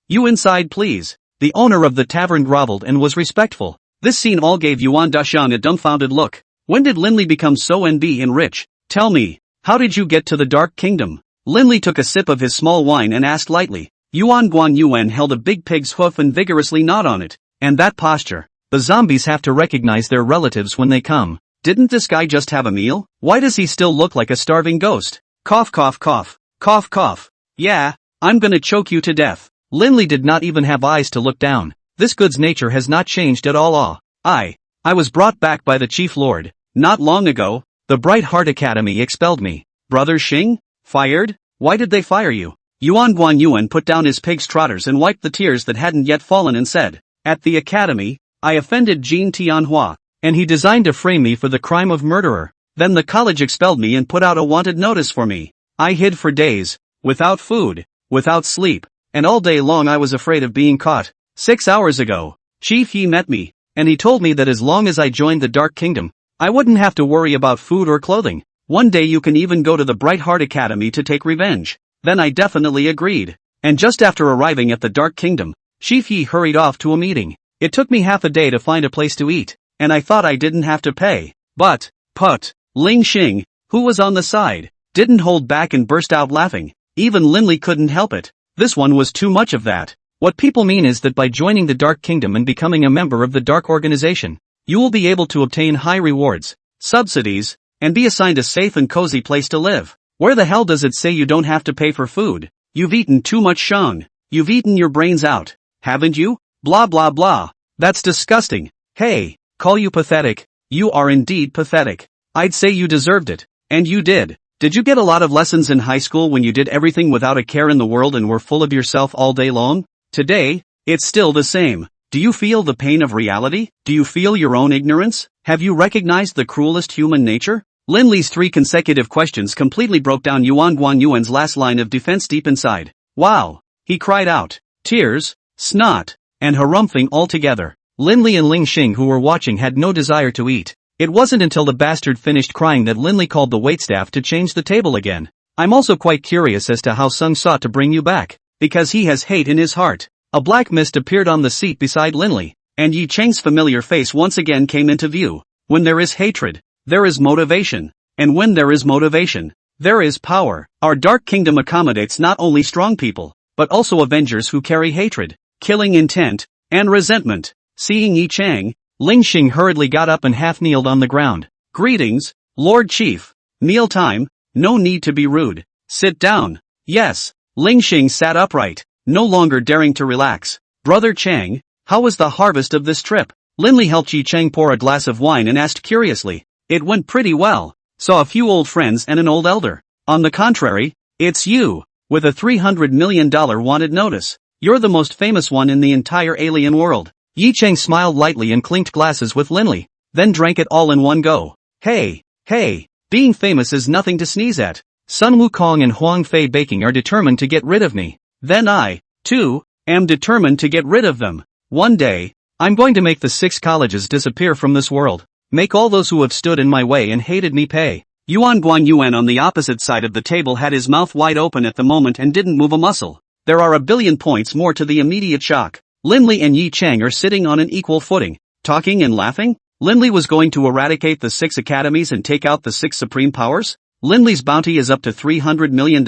You inside please. The owner of the tavern groveled and was respectful. This scene all gave Yuan Dashang a dumbfounded look. When did Linley become so NB and rich? Tell me, how did you get to the Dark Kingdom? Linley took a sip of his small wine and asked lightly. Yuan Guanyuan held a big pig's hoof and vigorously gnawed on it. And that posture. The zombies have to recognize their relatives when they come. Didn't this guy just have a meal? Why does he still look like a starving ghost? Cough cough cough. Cough cough. Yeah, I'm gonna choke you to death. Linley did not even have eyes to look down. This good's nature has not changed at all. I was brought back by the Chief Lord. Not long ago, the Bright Heart Academy expelled me. Brother Xing? Fired? Why did they fire you? Yuan Guanyuan put down his pig's trotters and wiped the tears that hadn't yet fallen and said, at the academy, I offended Jin Tianhua, and he designed to frame me for the crime of murderer. Then the college expelled me and put out a wanted notice for me. I hid for days, without food, without sleep, and all day long I was afraid of being caught. 6 hours ago, Chief Yi met me, and he told me that as long as I joined the Dark Kingdom, I wouldn't have to worry about food or clothing. One day you can even go to the Bright Heart Academy to take revenge. Then I definitely agreed. And just after arriving at the Dark Kingdom, Chief Yi hurried off to a meeting. It took me half a day to find a place to eat, and I thought I didn't have to pay. But, Ling Xing, who was on the side, didn't hold back and burst out laughing. Even Linley couldn't help it. This one was too much of that. What people mean is that by joining the Dark Kingdom and becoming a member of the Dark Organization, you will be able to obtain high rewards, subsidies, and be assigned a safe and cozy place to live. Where the hell does it say you don't have to pay for food? You've eaten too much shang. You've eaten your brains out, haven't you? Blah blah blah. That's disgusting. Hey, call you pathetic. You are indeed pathetic. I'd say you deserved it. And you did. Did you get a lot of lessons in high school when you did everything without a care in the world and were full of yourself all day long? Today, it's still the same. Do you feel the pain of reality? Do you feel your own ignorance? Have you recognized the cruelest human nature? Linley's 3 consecutive questions completely broke down Yuan Guanyuan's last line of defense deep inside. Wow! He cried out. Tears, snot, and harumphing all together. Linley and Ling Xing who were watching had no desire to eat. It wasn't until the bastard finished crying that Linley called the waitstaff to change the table again. I'm also quite curious as to how Sung sought to bring you back. Because he has hate in his heart. A black mist appeared on the seat beside Linley, and Yi Cheng's familiar face once again came into view. When there is hatred, there is motivation. And when there is motivation, there is power. Our Dark Kingdom accommodates not only strong people, but also avengers who carry hatred, killing intent, and resentment. Seeing Yi Cheng, Ling Xing hurriedly got up and half-kneeled on the ground. Greetings, Lord Chief. Meal time, no need to be rude. Sit down. Yes. Ling Xing sat upright, no longer daring to relax. Brother Chang, how was the harvest of this trip? Linley helped Yi Cheng pour a glass of wine and asked curiously. It went pretty well. Saw a few old friends and an old elder. On the contrary, it's you, with a $300 million wanted notice. You're the most famous one in the entire alien world. Yi Cheng smiled lightly and clinked glasses with Linley, then drank it all in one go. Hey, being famous is nothing to sneeze at. Sun Wukong and Huang Fei Baking are determined to get rid of me. Then I, too, am determined to get rid of them. One day, I'm going to make the 6 colleges disappear from this world. Make all those who have stood in my way and hated me pay. Yuan Guanyuan on the opposite side of the table had his mouth wide open at the moment and didn't move a muscle. There are a billion points more to the immediate shock. Linley and Yi Cheng are sitting on an equal footing, talking and laughing. Linley was going to eradicate the 6 academies and take out the 6 supreme powers? Linley's bounty is up to $300 million?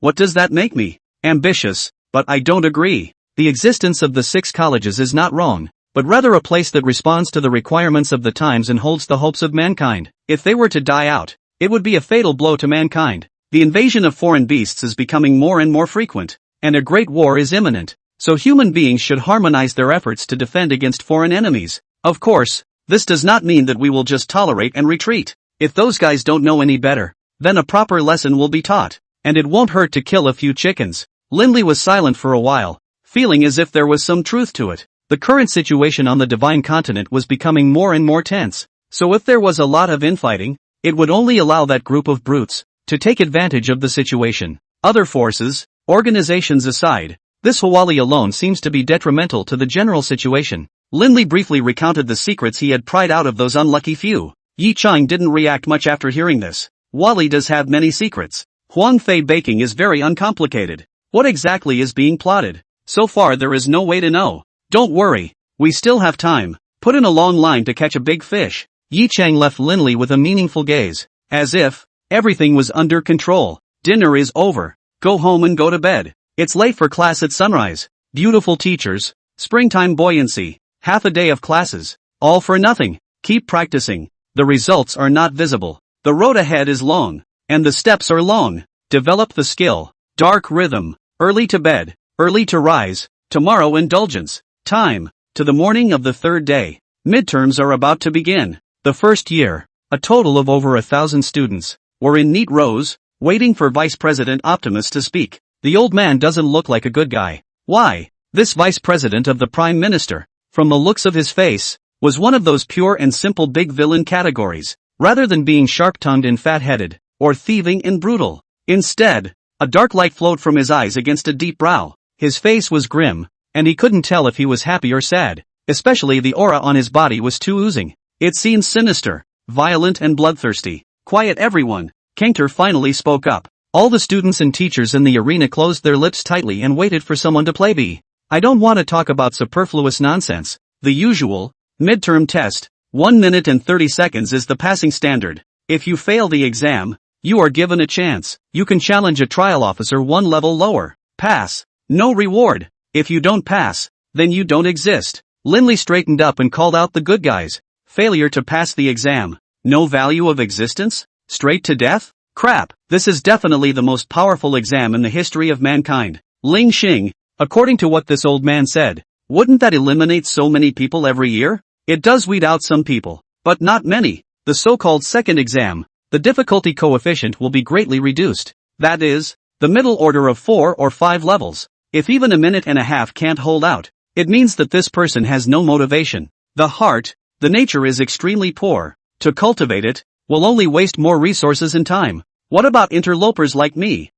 What does that make me? Ambitious, but I don't agree. The existence of the 6 colleges is not wrong, but rather a place that responds to the requirements of the times and holds the hopes of mankind. If they were to die out, it would be a fatal blow to mankind. The invasion of foreign beasts is becoming more and more frequent, and a great war is imminent. so human beings should harmonize their efforts to defend against foreign enemies. Of course, this does not mean that we will just tolerate and retreat. If those guys don't know any better, then a proper lesson will be taught, and it won't hurt to kill a few chickens. Lindley was silent for a while, feeling as if there was some truth to it. The current situation on the Divine Continent was becoming more and more tense, so if there was a lot of infighting, it would only allow that group of brutes to take advantage of the situation. Other forces, organizations aside, this Hawali alone seems to be detrimental to the general situation. Lindley briefly recounted the secrets he had pried out of those unlucky few. Yi Chang didn't react much after hearing this. Wally does have many secrets. Huang Fei baking is very uncomplicated. What exactly is being plotted? So far there is no way to know. Don't worry, we still have time. Put in a long line to catch a big fish. Yi Chang left Lindley with a meaningful gaze, as if everything was under control. Dinner is over. Go home and go to bed. It's late for class at sunrise. Beautiful teachers, springtime buoyancy, half a day of classes, all for nothing. Keep practicing. The results are not visible. The road ahead is long, and the steps are long. Develop the skill. Dark rhythm. Early to bed, early to rise. Tomorrow indulgence. Time. To the morning of the third day. Midterms are about to begin. The first year, a total of over 1,000 students, were in neat rows, waiting for Vice President Optimus to speak. The old man doesn't look like a good guy. Why? This Vice President of the Prime Minister, from the looks of his face, was one of those pure and simple big villain categories, rather than being sharp-tongued and fat-headed, or thieving and brutal. Instead, a dark light flowed from his eyes against a deep brow. His face was grim, and he couldn't tell if he was happy or sad, especially the aura on his body was too oozing. It seemed sinister, violent and bloodthirsty. Quiet everyone. Kengter finally spoke up. All the students and teachers in the arena closed their lips tightly and waited for someone to play B. I don't want to talk about superfluous nonsense. The usual midterm test. 1 minute and 30 seconds is the passing standard. If you fail the exam, you are given a chance. You can challenge a trial officer one level lower. Pass. No reward. If you don't pass, then you don't exist. Lindley straightened up and called out the good guys. Failure to pass the exam. No value of existence? Straight to death? Crap. This is definitely the most powerful exam in the history of mankind. Ling Xing, according to what this old man said, wouldn't that eliminate so many people every year? It does weed out some people, but not many. The so-called second exam, the difficulty coefficient will be greatly reduced. That is, the middle order of 4 or 5 levels. If even a minute and a half can't hold out, it means that this person has no motivation. The heart, the nature is extremely poor. To cultivate it, will only waste more resources and time. What about interlopers like me?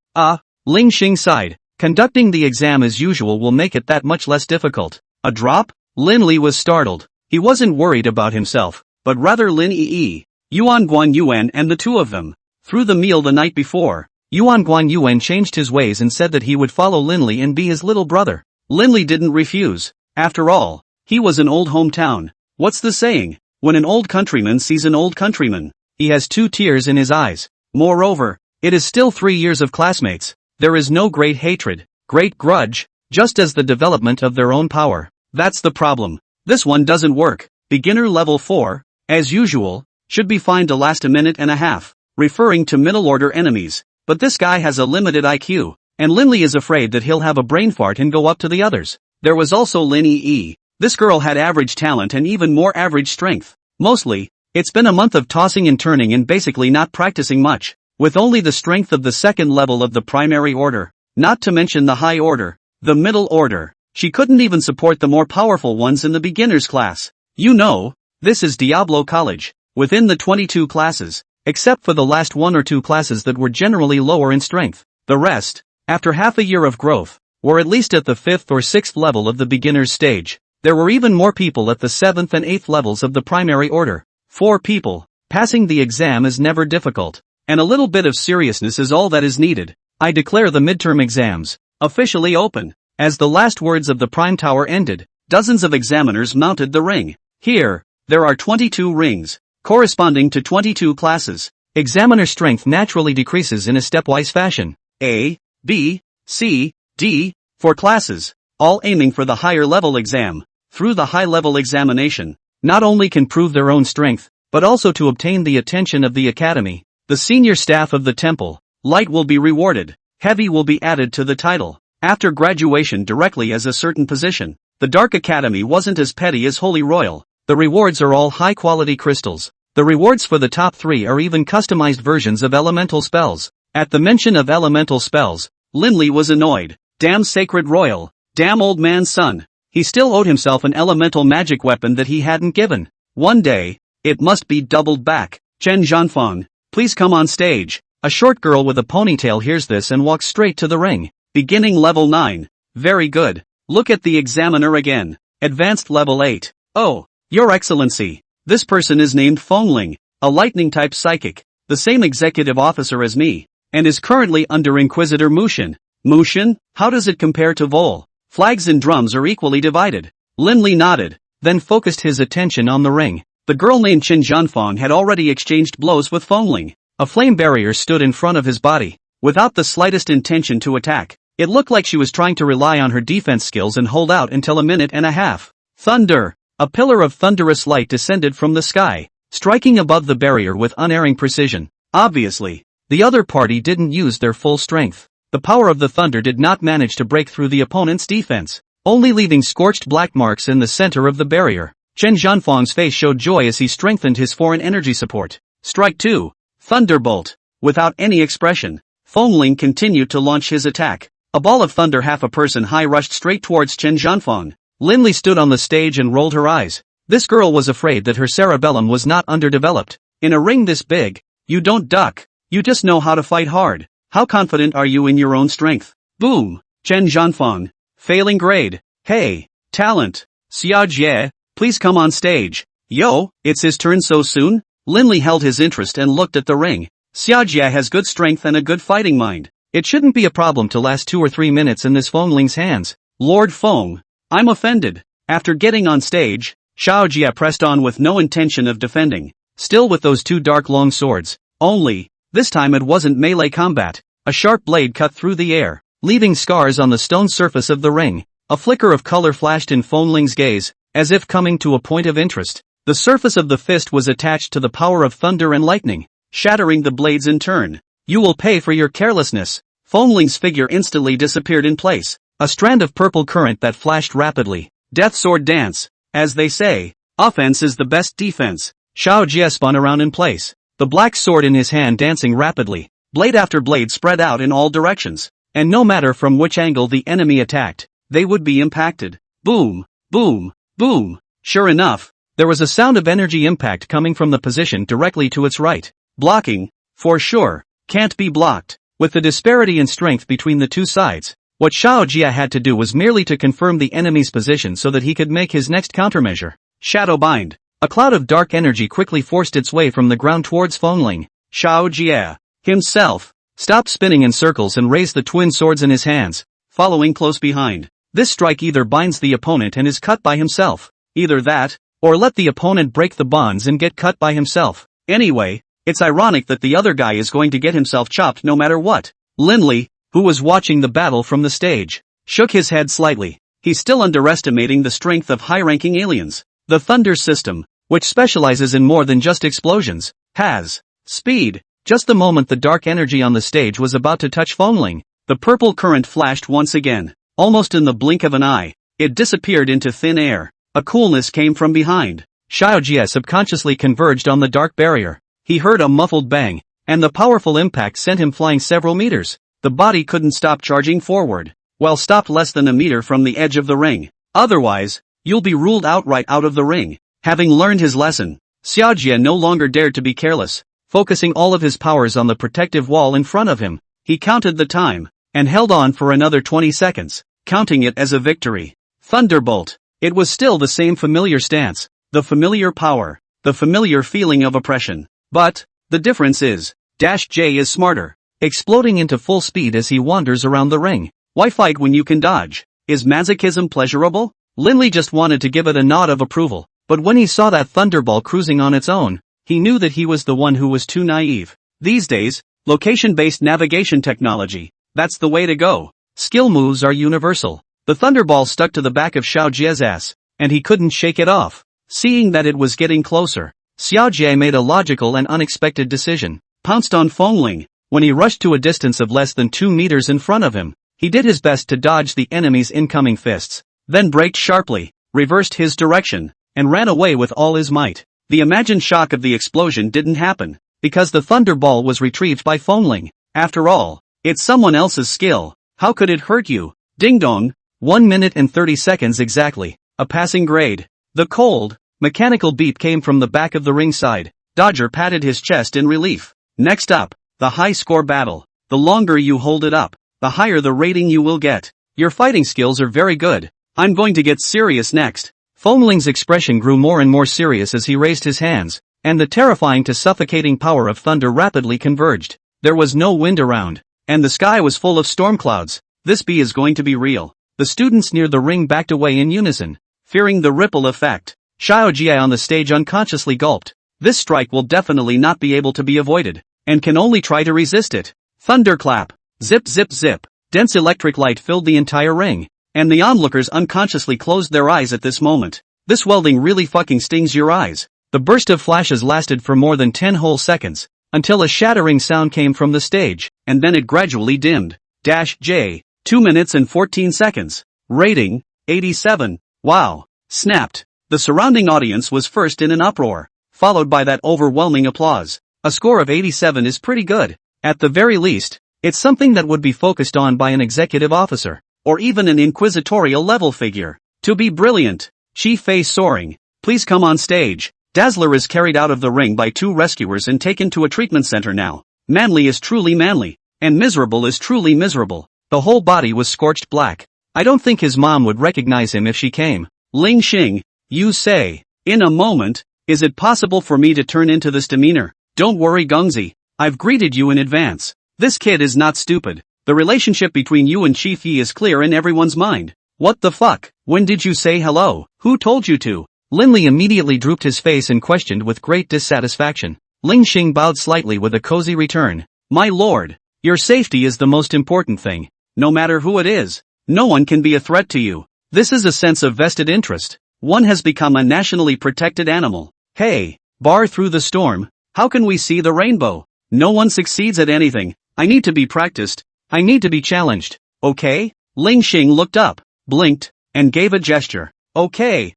Ling Xing sighed. Conducting the exam as usual will make it that much less difficult. A drop? Lindley was startled. He wasn't worried about himself, but rather Lin Yi, Yuan Guan Yuan and the two of them. Through the meal the night before, Yuan Guan Yuan changed his ways and said that he would follow Lindley and be his little brother. Lindley didn't refuse. After all, he was an old hometown. What's the saying? When an old countryman sees an old countryman, he has 2 tears in his eyes. Moreover, it is still 3 years of classmates. There is no great hatred, great grudge, just as the development of their own power. That's the problem. This one doesn't work. Beginner level 4, as usual, should be fine to last a minute and a half, referring to middle order enemies. But this guy has a limited IQ, and Lindley is afraid that he'll have a brain fart and go up to the others. There was also Lin Yi. This girl had average talent and even more average strength. Mostly, it's been a month of tossing and turning and basically not practicing much, with only the strength of the second level of the primary order, not to mention the high order, the middle order. She couldn't even support the more powerful ones in the beginners class. You know, this is Diablo College, within the 22 classes, except for the last 1 or 2 classes that were generally lower in strength. The rest, after half a year of growth, were at least at the 5th or 6th level of the beginners stage. There were even more people at the 7th and 8th levels of the primary order. 4 people. Passing the exam is never difficult, and a little bit of seriousness is all that is needed. I declare the midterm exams officially open. As the last words of the Prime Tower ended, dozens of examiners mounted the ring. Here, there are 22 rings, corresponding to 22 classes. Examiner strength naturally decreases in a stepwise fashion. A, B, C, D, 4 classes, all aiming for the higher level exam. Through the high-level examination, not only can prove their own strength, but also to obtain the attention of the academy, the senior staff of the temple. Light will be rewarded, heavy will be added to the title. after graduation directly as a certain position. The Dark Academy wasn't as petty as Holy Royal. The rewards are all high-quality crystals. The rewards for the top 3 are even customized versions of elemental spells. At the mention of elemental spells, Linley was annoyed. Damn Sacred Royal. Damn old man's son. He still owed himself an elemental magic weapon that he hadn't given. One day, it must be doubled back. Chen Zhanfang, please come on stage. A short girl with a ponytail hears this and walks straight to the ring. Beginning level 9. Very good. Look at the examiner again. Advanced level 8. Oh, Your Excellency. This person is named Fengling, a lightning-type psychic, the same executive officer as me, and is currently under Inquisitor Mushin. Mushin? How does it compare to Vol? Flags and drums are equally divided. Linley nodded, then focused his attention on the ring. The girl named Chen Zhanfang had already exchanged blows with Fengling. A flame barrier stood in front of his body, without the slightest intention to attack. It looked like she was trying to rely on her defense skills and hold out until a minute and a half. Thunder! A pillar of thunderous light descended from the sky, striking above the barrier with unerring precision. Obviously, the other party didn't use their full strength. The power of the thunder did not manage to break through the opponent's defense, only leaving scorched black marks in the center of the barrier. Chen Zhanfang's face showed joy as he strengthened his foreign energy support. Strike 2. Thunderbolt. Without any expression, Fengling continued to launch his attack. A ball of thunder half a person high rushed straight towards Chen Zhanfang. Linley stood on the stage and rolled her eyes. This girl was afraid that her cerebellum was not underdeveloped. In a ring this big, you don't duck, you just know how to fight hard. How confident are you in your own strength? Boom! Chen Zhanfang. Failing grade. Hey, talent. Xiao Jie, please come on stage. Yo, it's his turn so soon? Linley held his interest and looked at the ring. Xiao Jie has good strength and a good fighting mind. It shouldn't be a problem to last 2 or 3 minutes in this Fengling's hands. Lord Feng. I'm offended. After getting on stage, Xiao Jie pressed on with no intention of defending. Still with those 2 dark long swords. Only, this time it wasn't melee combat. A sharp blade cut through the air, leaving scars on the stone surface of the ring. A flicker of color flashed in Fengling's gaze, as if coming to a point of interest. The surface of the fist was attached to the power of thunder and lightning, shattering the blades in turn. You will pay for your carelessness. Fengling's figure instantly disappeared in place. A strand of purple current that flashed rapidly. Death sword dance. As they say, offense is the best defense. Xiao Jie spun around in place, the black sword in his hand dancing rapidly. Blade after blade spread out in all directions, and no matter from which angle the enemy attacked, they would be impacted. Boom, boom, boom. Sure enough, there was a sound of energy impact coming from the position directly to its right. Blocking, for sure, can't be blocked. With the disparity in strength between the 2 sides, what Xiao Jie had to do was merely to confirm the enemy's position so that he could make his next countermeasure. Shadow Bind. A cloud of dark energy quickly forced its way from the ground towards Fengling. Xiao Jie himself stopped spinning in circles and raised the twin swords in his hands, following close behind. This strike either binds the opponent and is cut by himself. Either that, or let the opponent break the bonds and get cut by himself. Anyway, it's ironic that the other guy is going to get himself chopped no matter what. Linley, who was watching the battle from the stage, shook his head slightly. He's still underestimating the strength of high-ranking aliens. The Thunder system, which specializes in more than just explosions, has speed. Just the moment the dark energy on the stage was about to touch Fengling, the purple current flashed once again. Almost in the blink of an eye, it disappeared into thin air. A coolness came from behind. Xiao Jie subconsciously converged on the dark barrier. He heard a muffled bang, and the powerful impact sent him flying several meters. The body couldn't stop charging forward, while stopped less than a meter from the edge of the ring. Otherwise, you'll be ruled outright out of the ring. Having learned his lesson, Xiao Jie no longer dared to be careless. Focusing all of his powers on the protective wall in front of him, he counted the time, and held on for another 20 seconds, counting it as a victory. Thunderbolt. It was still the same familiar stance, the familiar power, the familiar feeling of oppression. But, the difference is, J is smarter, exploding into full speed as he wanders around the ring. Why fight when you can dodge? Is masochism pleasurable? Linley just wanted to give it a nod of approval, but when he saw that thunderball cruising on its own, he knew that he was the one who was too naive. These days, location-based navigation technology, that's the way to go. Skill moves are universal. The thunderball stuck to the back of Xiao Jie's ass, and he couldn't shake it off. Seeing that it was getting closer, Xiao Jie made a logical and unexpected decision. Pounced on Fengling. When he rushed to a distance of less than 2 meters in front of him, He did his best to dodge the enemy's incoming fists, then braked sharply, reversed his direction, and ran away with all his might. The imagined shock of the explosion didn't happen, because the thunderball was retrieved by Fongling. After all, it's someone else's skill. How could it hurt you? Ding dong. 1 minute and 30 seconds exactly. A passing grade. The cold, mechanical beep came from the back of the ringside. Dodger patted his chest in relief. Next up, the high score battle. The longer you hold it up, the higher the rating you will get. Your fighting skills are very good. I'm going to get serious next. Fongling's expression grew more and more serious as he raised his hands, and the terrifying to suffocating power of thunder rapidly converged. There was no wind around, and the sky was full of storm clouds. This bee is going to be real. The students near the ring backed away in unison, fearing the ripple effect. Xiao Jie on the stage unconsciously gulped. This strike will definitely not be able to be avoided, and can only try to resist it. Thunderclap. Zip zip zip. Dense electric light filled the entire ring, and the onlookers unconsciously closed their eyes at this moment. This welding really fucking stings your eyes. The burst of flashes lasted for more than 10 whole seconds, until a shattering sound came from the stage, and then it gradually dimmed. J. 2 minutes and 14 seconds. Rating, 87. Wow. Snapped. The surrounding audience was first in an uproar, followed by that overwhelming applause. A score of 87 is pretty good. At the very least, it's something that would be focused on by an executive officer, or even an inquisitorial level figure. To be brilliant. Chi face soaring. Please come on stage. Dazzler is carried out of the ring by 2 rescuers and taken to a treatment center now. Manly is truly manly, and miserable is truly miserable. The whole body was scorched black. I don't think his mom would recognize him if she came. Ling Xing, you say, in a moment, is it possible for me to turn into this demeanor? Don't worry Gongzi, I've greeted you in advance. This kid is not stupid. The relationship between you and Chi Fi is clear in everyone's mind. What the fuck? When did you say hello? Who told you to? Linli immediately drooped his face and questioned with great dissatisfaction. Ling Xing bowed slightly with a cozy return. My lord, your safety is the most important thing. No matter who it is, no one can be a threat to you. This is a sense of vested interest. One has become a nationally protected animal. Hey, bar through the storm, how can we see the rainbow? No one succeeds at anything. I need to be practiced. I need to be challenged. Okay? Ling Xing looked up, blinked, and gave a gesture. Okay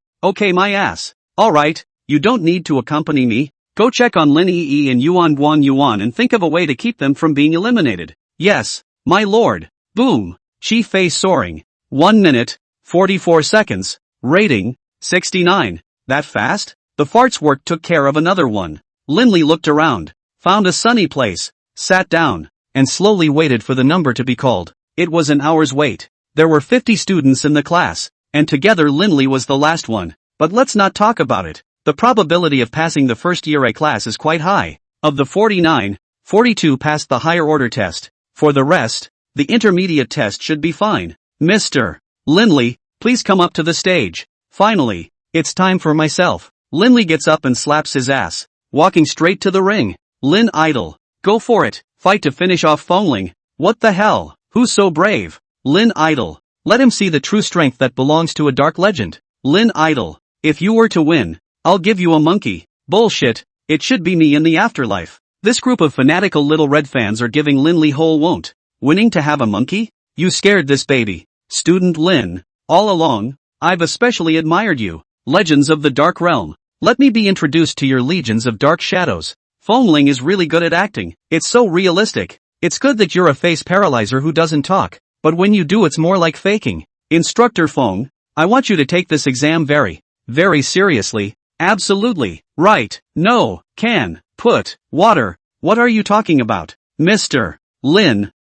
my ass. Alright, you don't need to accompany me. Go check on Lin Yi and Yuan Guan Yuan and think of a way to keep them from being eliminated. Yes, my lord. Boom. Chi face soaring. 1 minute, 44 seconds. Rating, 69. That fast? The farts work took care of another one. Linley looked around, found a sunny place, sat down, and slowly waited for the number to be called. It was an hour's wait. There were 50 students in the class, and together Linley was the last one. But let's not talk about it. The probability of passing the first year A class is quite high. Of the 49, 42 passed the higher order test. For the rest, the intermediate test should be fine. Mr. Linley, please come up to the stage. Finally, it's time for myself. Linley gets up and slaps his ass, walking straight to the ring. Lin Idol, go for it. Fight to finish off Fongling. What the hell? Who's so brave? Lin Idol. Let him see the true strength that belongs to a dark legend. Lin Idol. If you were to win, I'll give you a monkey. Bullshit. It should be me in the afterlife. This group of fanatical little red fans are giving Linley whole won't. Winning to have a monkey? You scared this baby. Student Lin. All along, I've especially admired you. Legends of the Dark Realm. Let me be introduced to your legions of dark shadows. Fongling is really good at acting. It's so realistic. It's good that you're a face paralyzer who doesn't talk. But when you do it's more like faking. Instructor Fong, I want you to take this exam very, very seriously. Absolutely. Right. No. Can. Put. Water. What are you talking about? Mr. Lin.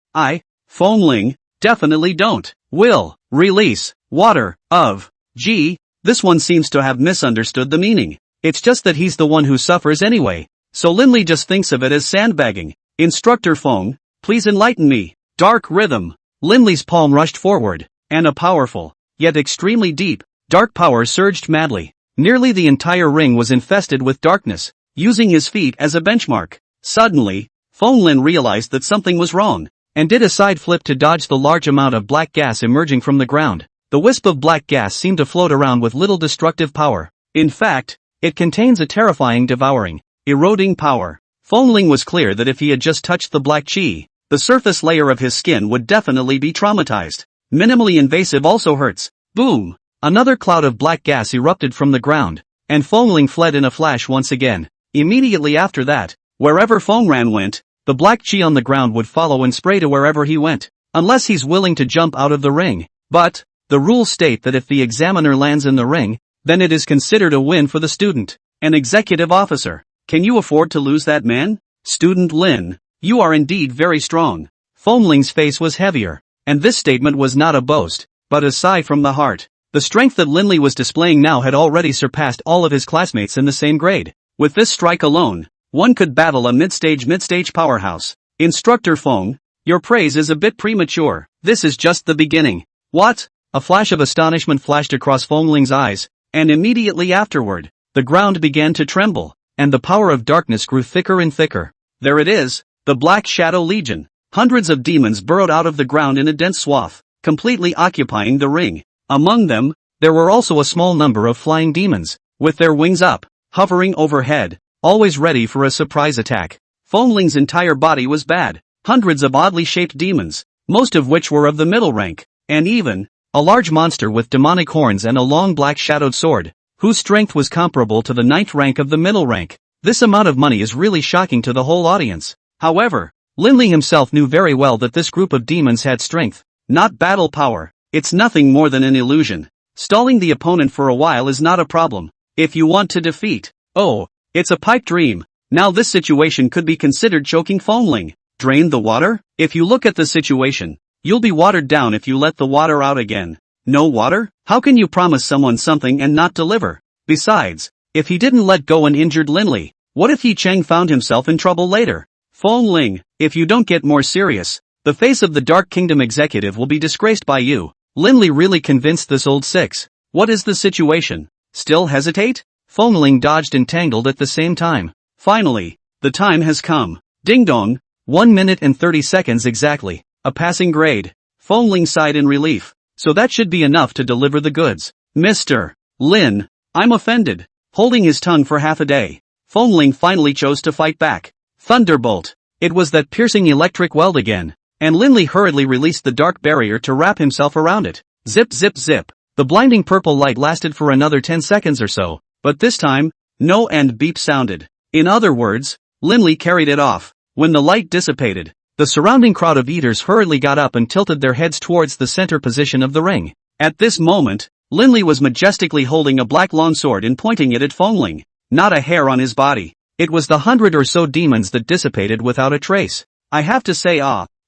Fongling, definitely don't. Will. Release. Water. Of. Gee. This one seems to have misunderstood the meaning. It's just that he's the one who suffers anyway. So Linley just thinks of it as sandbagging. Instructor Fong, please enlighten me. Dark rhythm. Linley's palm rushed forward, and a powerful, yet extremely deep, dark power surged madly. Nearly the entire ring was infested with darkness, using his feet as a benchmark. Suddenly, Fonglin realized that something was wrong, and did a side flip to dodge the large amount of black gas emerging from the ground. The wisp of black gas seemed to float around with little destructive power. In fact, it contains a terrifying devouring, eroding power. Fongling was clear that if he had just touched the black chi, the surface layer of his skin would definitely be traumatized. Minimally invasive also hurts. Boom! Another cloud of black gas erupted from the ground, and Fengling fled in a flash once again. Immediately after that, wherever Fengran went, the black chi on the ground would follow and spray to wherever he went, unless he's willing to jump out of the ring. But the rules state that if the examiner lands in the ring, then it is considered a win for the student. An executive officer. Can you afford to lose that man? Student Lin, you are indeed very strong. Fengling's face was heavier, and this statement was not a boast, but a sigh from the heart. The strength that Linley was displaying now had already surpassed all of his classmates in the same grade. With this strike alone, one could battle a mid-stage powerhouse. Instructor Feng, your praise is a bit premature. This is just the beginning. What? A flash of astonishment flashed across Fengling's eyes, and immediately afterward, the ground began to tremble, and the power of darkness grew thicker and thicker. There it is, the Black Shadow Legion. Hundreds of demons burrowed out of the ground in a dense swath, completely occupying the ring. Among them, there were also a small number of flying demons, with their wings up, hovering overhead, always ready for a surprise attack. Fengling's entire body was bad. Hundreds of oddly shaped demons, most of which were of the middle rank, and even a large monster with demonic horns and a long black shadowed sword, whose strength was comparable to the 9th rank of the middle rank. This amount of money is really shocking to the whole audience. However, Linley himself knew very well that this group of demons had strength, not battle power. It's nothing more than an illusion. Stalling the opponent for a while is not a problem. If you want to defeat, it's a pipe dream. Now this situation could be considered choking Fengling. Drain the water? If you look at the situation, you'll be watered down if you let the water out again. No water? How can you promise someone something and not deliver? Besides, if he didn't let go and injured Linley, what if Yi Cheng found himself in trouble later? Fengling, if you don't get more serious, the face of the Dark Kingdom executive will be disgraced by you. Linley really convinced this old six. What is the situation? Still hesitate? Fengling dodged and tangled at the same time. Finally, the time has come. Ding dong. 1 minute and 30 seconds exactly. A passing grade. Fengling sighed in relief. So that should be enough to deliver the goods. Mr. Lin, I'm offended. Holding his tongue for half a day, Fengling finally chose to fight back. Thunderbolt. It was that piercing electric weld again, and Linley hurriedly released the dark barrier to wrap himself around it. Zip zip zip. The blinding purple light lasted for another 10 seconds or so, but this time, no end beep sounded. In other words, Linley carried it off. When the light dissipated, the surrounding crowd of eaters hurriedly got up and tilted their heads towards the center position of the ring. At this moment, Linley was majestically holding a black longsword and pointing it at Fengling. Not a hair on his body. It was the 100 or so demons that dissipated without a trace. I have to say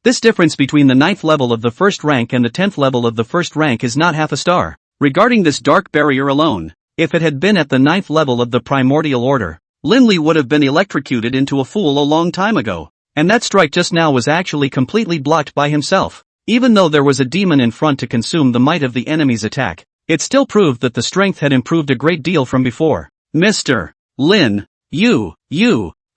this difference between the 9th level of the 1st rank and the 10th level of the 1st rank is not half a star. Regarding this dark barrier alone, if it had been at the 9th level of the primordial order, Linley would have been electrocuted into a fool a long time ago. And that strike just now was actually completely blocked by himself. Even though there was a demon in front to consume the might of the enemy's attack, it still proved that the strength had improved a great deal from before. Mr. Lin, you,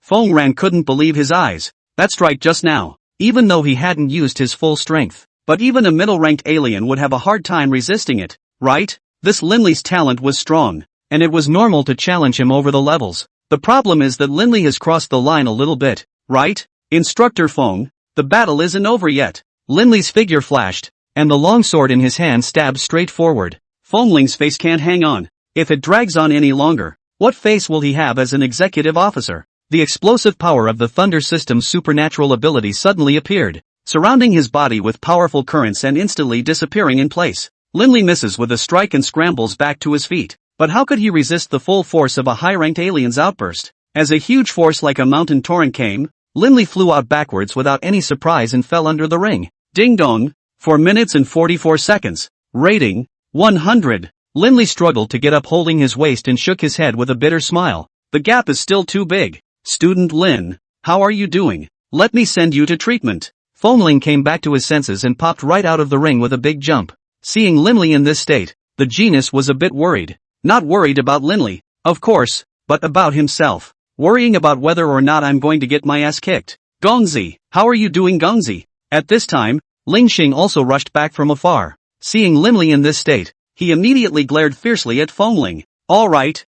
Fengran couldn't believe his eyes. That strike just now, even though he hadn't used his full strength, but even a middle-ranked alien would have a hard time resisting it, right? This Linley's talent was strong, and it was normal to challenge him over the levels. The problem is that Linley has crossed the line a little bit, right? Instructor Feng, the battle isn't over yet. Linley's figure flashed, and the longsword in his hand stabbed straight forward. Fengling's face can't hang on. If it drags on any longer, what face will he have as an executive officer? The explosive power of the Thunder System's supernatural ability suddenly appeared, surrounding his body with powerful currents and instantly disappearing in place. Linley misses with a strike and scrambles back to his feet. But how could he resist the full force of a high-ranked alien's outburst? As a huge force like a mountain torrent came, Linley flew out backwards without any surprise and fell under the ring. Ding dong. 4 minutes and 44 seconds. Rating, 100. Linley struggled to get up holding his waist and shook his head with a bitter smile. The gap is still too big. Student Lin, how are you doing? Let me send you to treatment. Fengling came back to his senses and popped right out of the ring with a big jump. Seeing Linley in this state, the genius was a bit worried. Not worried about Linley, of course, but about himself. Worrying about whether or not I'm going to get my ass kicked. Gongzi, how are you doing, Gongzi? At this time, Ling Xing also rushed back from afar. Seeing Linley in this state, he immediately glared fiercely at Fengling. Alright,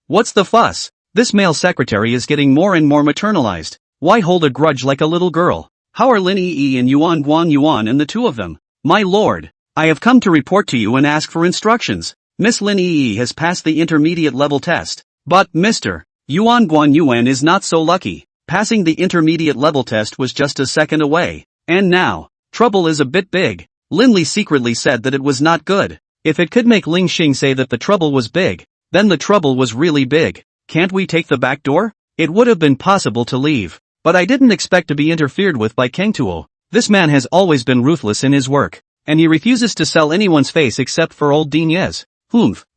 what's the fuss? This male secretary is getting more and more maternalized. Why hold a grudge like a little girl? How are Lin Yi and Yuan Guan Yuan and the two of them? My lord, I have come to report to you and ask for instructions. Miss Lin Yi has passed the intermediate level test. But, Mr. Yuan Guan Yuan is not so lucky. Passing the intermediate level test was just a second away. And now, trouble is a bit big. Lin Li secretly said that it was not good. If it could make Ling Xing say that the trouble was big, then the trouble was really big. Can't we take the back door? It would have been possible to leave. But I didn't expect to be interfered with by Kang Tuo. This man has always been ruthless in his work. And he refuses to sell anyone's face except for old Dean Yes.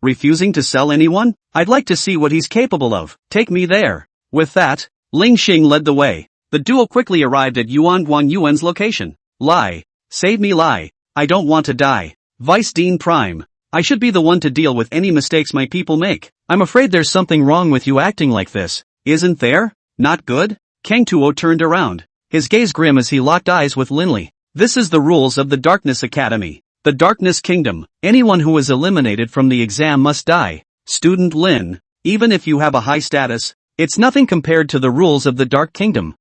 Refusing to sell anyone? I'd like to see what he's capable of. Take me there. With that, Ling Xing led the way. The duo quickly arrived at Yuan Guan Yuan's location. Lie. Save me lie. I don't want to die. Vice Dean Prime. I should be the one to deal with any mistakes my people make. I'm afraid there's something wrong with you acting like this. Isn't there? Not good? Kang Tuo turned around. His gaze grim as he locked eyes with Lin Li. This is the rules of the Darkness Academy. The Darkness Kingdom. Anyone who is eliminated from the exam must die. Student Lin, even if you have a high status, it's nothing compared to the rules of the Dark Kingdom.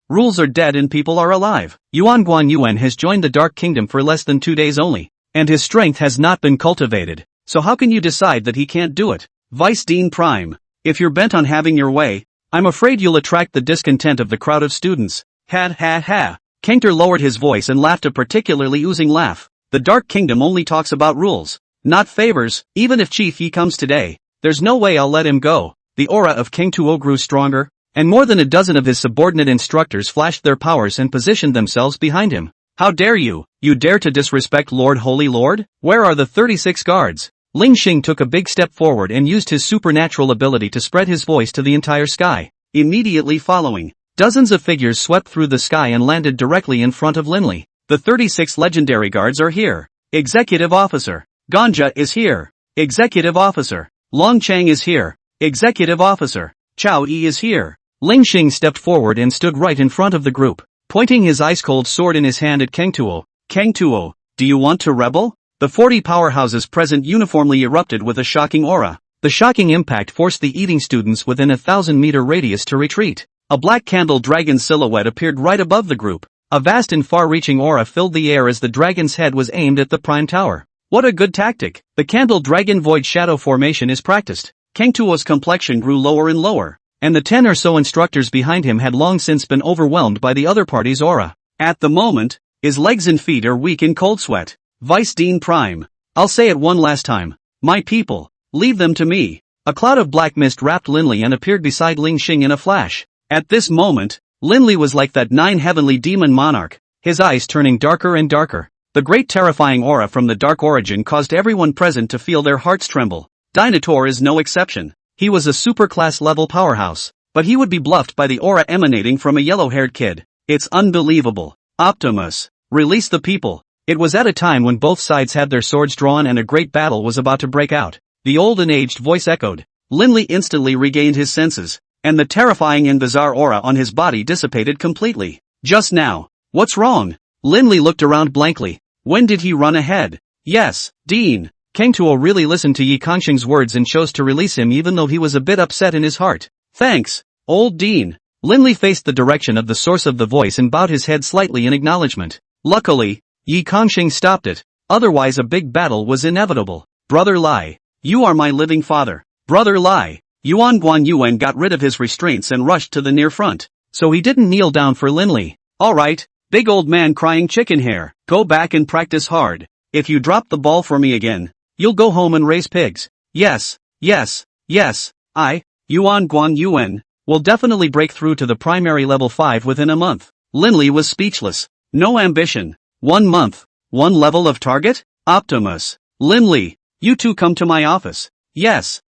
Rules are dead and people are alive. Yuan Guan Yuan has joined the Dark Kingdom for less than 2 days only, and his strength has not been cultivated. So how can you decide that he can't do it? Vice Dean Prime, if you're bent on having your way, I'm afraid you'll attract the discontent of the crowd of students. Ha ha ha. Kangter lowered his voice and laughed a particularly oozing laugh. The Dark Kingdom only talks about rules, not favors. Even if Chief Yi comes today, there's no way I'll let him go. The aura of Kang Tuo grew stronger, and more than a dozen of his subordinate instructors flashed their powers and positioned themselves behind him. How dare you? You dare to disrespect Lord Holy Lord? Where are the 36 guards? Ling Xing took a big step forward and used his supernatural ability to spread his voice to the entire sky. Immediately following, dozens of figures swept through the sky and landed directly in front of Lin Li. The 36 legendary guards are here. Executive Officer. Ganja is here. Executive Officer. Long Chang is here. Executive Officer. Chao Yi is here. Ling Xing stepped forward and stood right in front of the group, pointing his ice-cold sword in his hand at Kang Tuo. Kang Tuo, do you want to rebel? The 40 powerhouses present uniformly erupted with a shocking aura. The shocking impact forced the eating students within a 1,000-meter radius to retreat. A black candle dragon silhouette appeared right above the group. A vast and far-reaching aura filled the air as the dragon's head was aimed at the prime tower. What a good tactic! The candle dragon void shadow formation is practiced. Kang Tuo's complexion grew lower and lower, and the 10 or so instructors behind him had long since been overwhelmed by the other party's aura. At the moment, his legs and feet are weak in cold sweat. Vice Dean Prime. I'll say it one last time. My people, leave them to me. A cloud of black mist wrapped Lin Li and appeared beside Ling Xing in a flash. At this moment, Lin Li was like that 9 heavenly demon monarch, his eyes turning darker and darker. The great terrifying aura from the dark origin caused everyone present to feel their hearts tremble. Dinotaur is no exception. He was a superclass level powerhouse, but he would be bluffed by the aura emanating from a yellow-haired kid. It's unbelievable. Optimus, release the people. It was at a time when both sides had their swords drawn and a great battle was about to break out. The old and aged voice echoed. Lin Li instantly regained his senses, and the terrifying and bizarre aura on his body dissipated completely. Just now. What's wrong? Lin Li looked around blankly. When did he run ahead? Yes, Dean. Kang Tuo really listened to Yi Kangxing's words and chose to release him even though he was a bit upset in his heart. Thanks, old Dean. Lin Li faced the direction of the source of the voice and bowed his head slightly in acknowledgement. Luckily, Yi Kangxing stopped it. Otherwise a big battle was inevitable. Brother Lai. You are my living father. Brother Lai. Yuan Guan Yuan got rid of his restraints and rushed to the near front. So he didn't kneel down for Lin Li. Alright, big old man crying chicken hair. Go back and practice hard. If you drop the ball for me again, you'll go home and raise pigs. Yes. I, Yuan Guan Yuan, will definitely break through to the primary level 5 within a month. Lin Li was speechless. No ambition. 1 month. 1 level of target? Optimus. Lin Li, you two come to my office. Yes.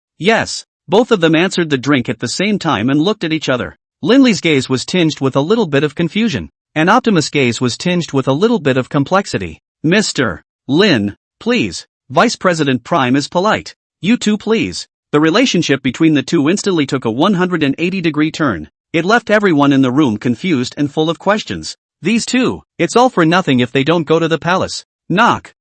Both of them answered the drink at the same time and looked at each other. Lin Li's gaze was tinged with a little bit of confusion, and Optimus' gaze was tinged with a little bit of complexity. Mr. Lin, please. Vice President Prime is polite. You two please. The relationship between the two instantly took a 180-degree turn. It left everyone in the room confused and full of questions. These two, it's all for nothing if they don't go to the palace. Knock.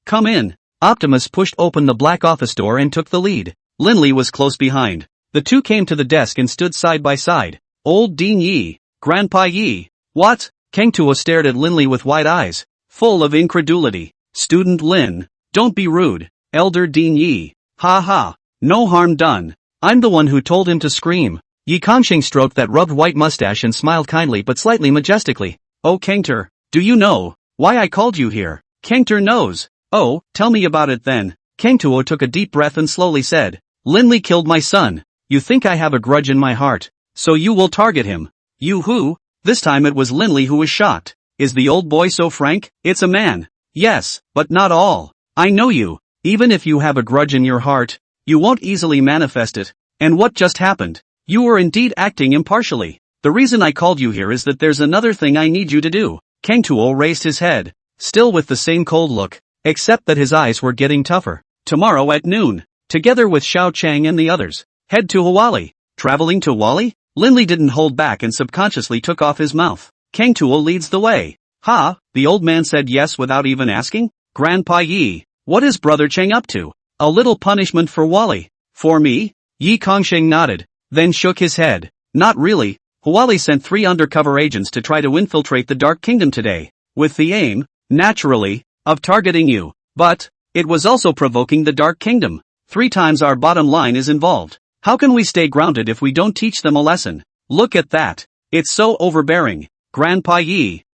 Come in. Optimus pushed open the black office door and took the lead. Lin Li was close behind. The two came to the desk and stood side by side. Old Dean Yi, Grandpa Yi. What? Kang Tuo stared at Linley with wide eyes, full of incredulity. Student Lin. Don't be rude. Elder Dean Yi. Ha ha. No harm done. I'm the one who told him to scream. Yi Kongxing stroked that rubbed white mustache and smiled kindly but slightly majestically. Oh Kangter, do you know why I called you here? Kangter knows. Oh, tell me about it then. Kang Tuo took a deep breath and slowly said, Linley killed my son. You think I have a grudge in my heart, so you will target him. You who? This time it was Linley who was shocked. Is the old boy so frank? It's a man. Yes, but not all. I know you. Even if you have a grudge in your heart, you won't easily manifest it. And what just happened? You were indeed acting impartially. The reason I called you here is that there's another thing I need you to do. Kang Tuo raised his head, still with the same cold look, except that his eyes were getting tougher. Tomorrow at noon, together with Xiao Chang and the others, head to Huali. Traveling to Huali? Linley didn't hold back and subconsciously took off his mouth. Kang Tuo leads the way. Ha, the old man said yes without even asking? Grandpa Yi, what is Brother Chang up to? A little punishment for Huali. For me? Yi Kongxing nodded, then shook his head. Not really. Huali sent 3 undercover agents to try to infiltrate the Dark Kingdom today, with the aim, naturally, of targeting you. But it was also provoking the Dark Kingdom. 3 times our bottom line is involved. How can we stay grounded if we don't teach them a lesson? Look at that. It's so overbearing. Grandpa Yi.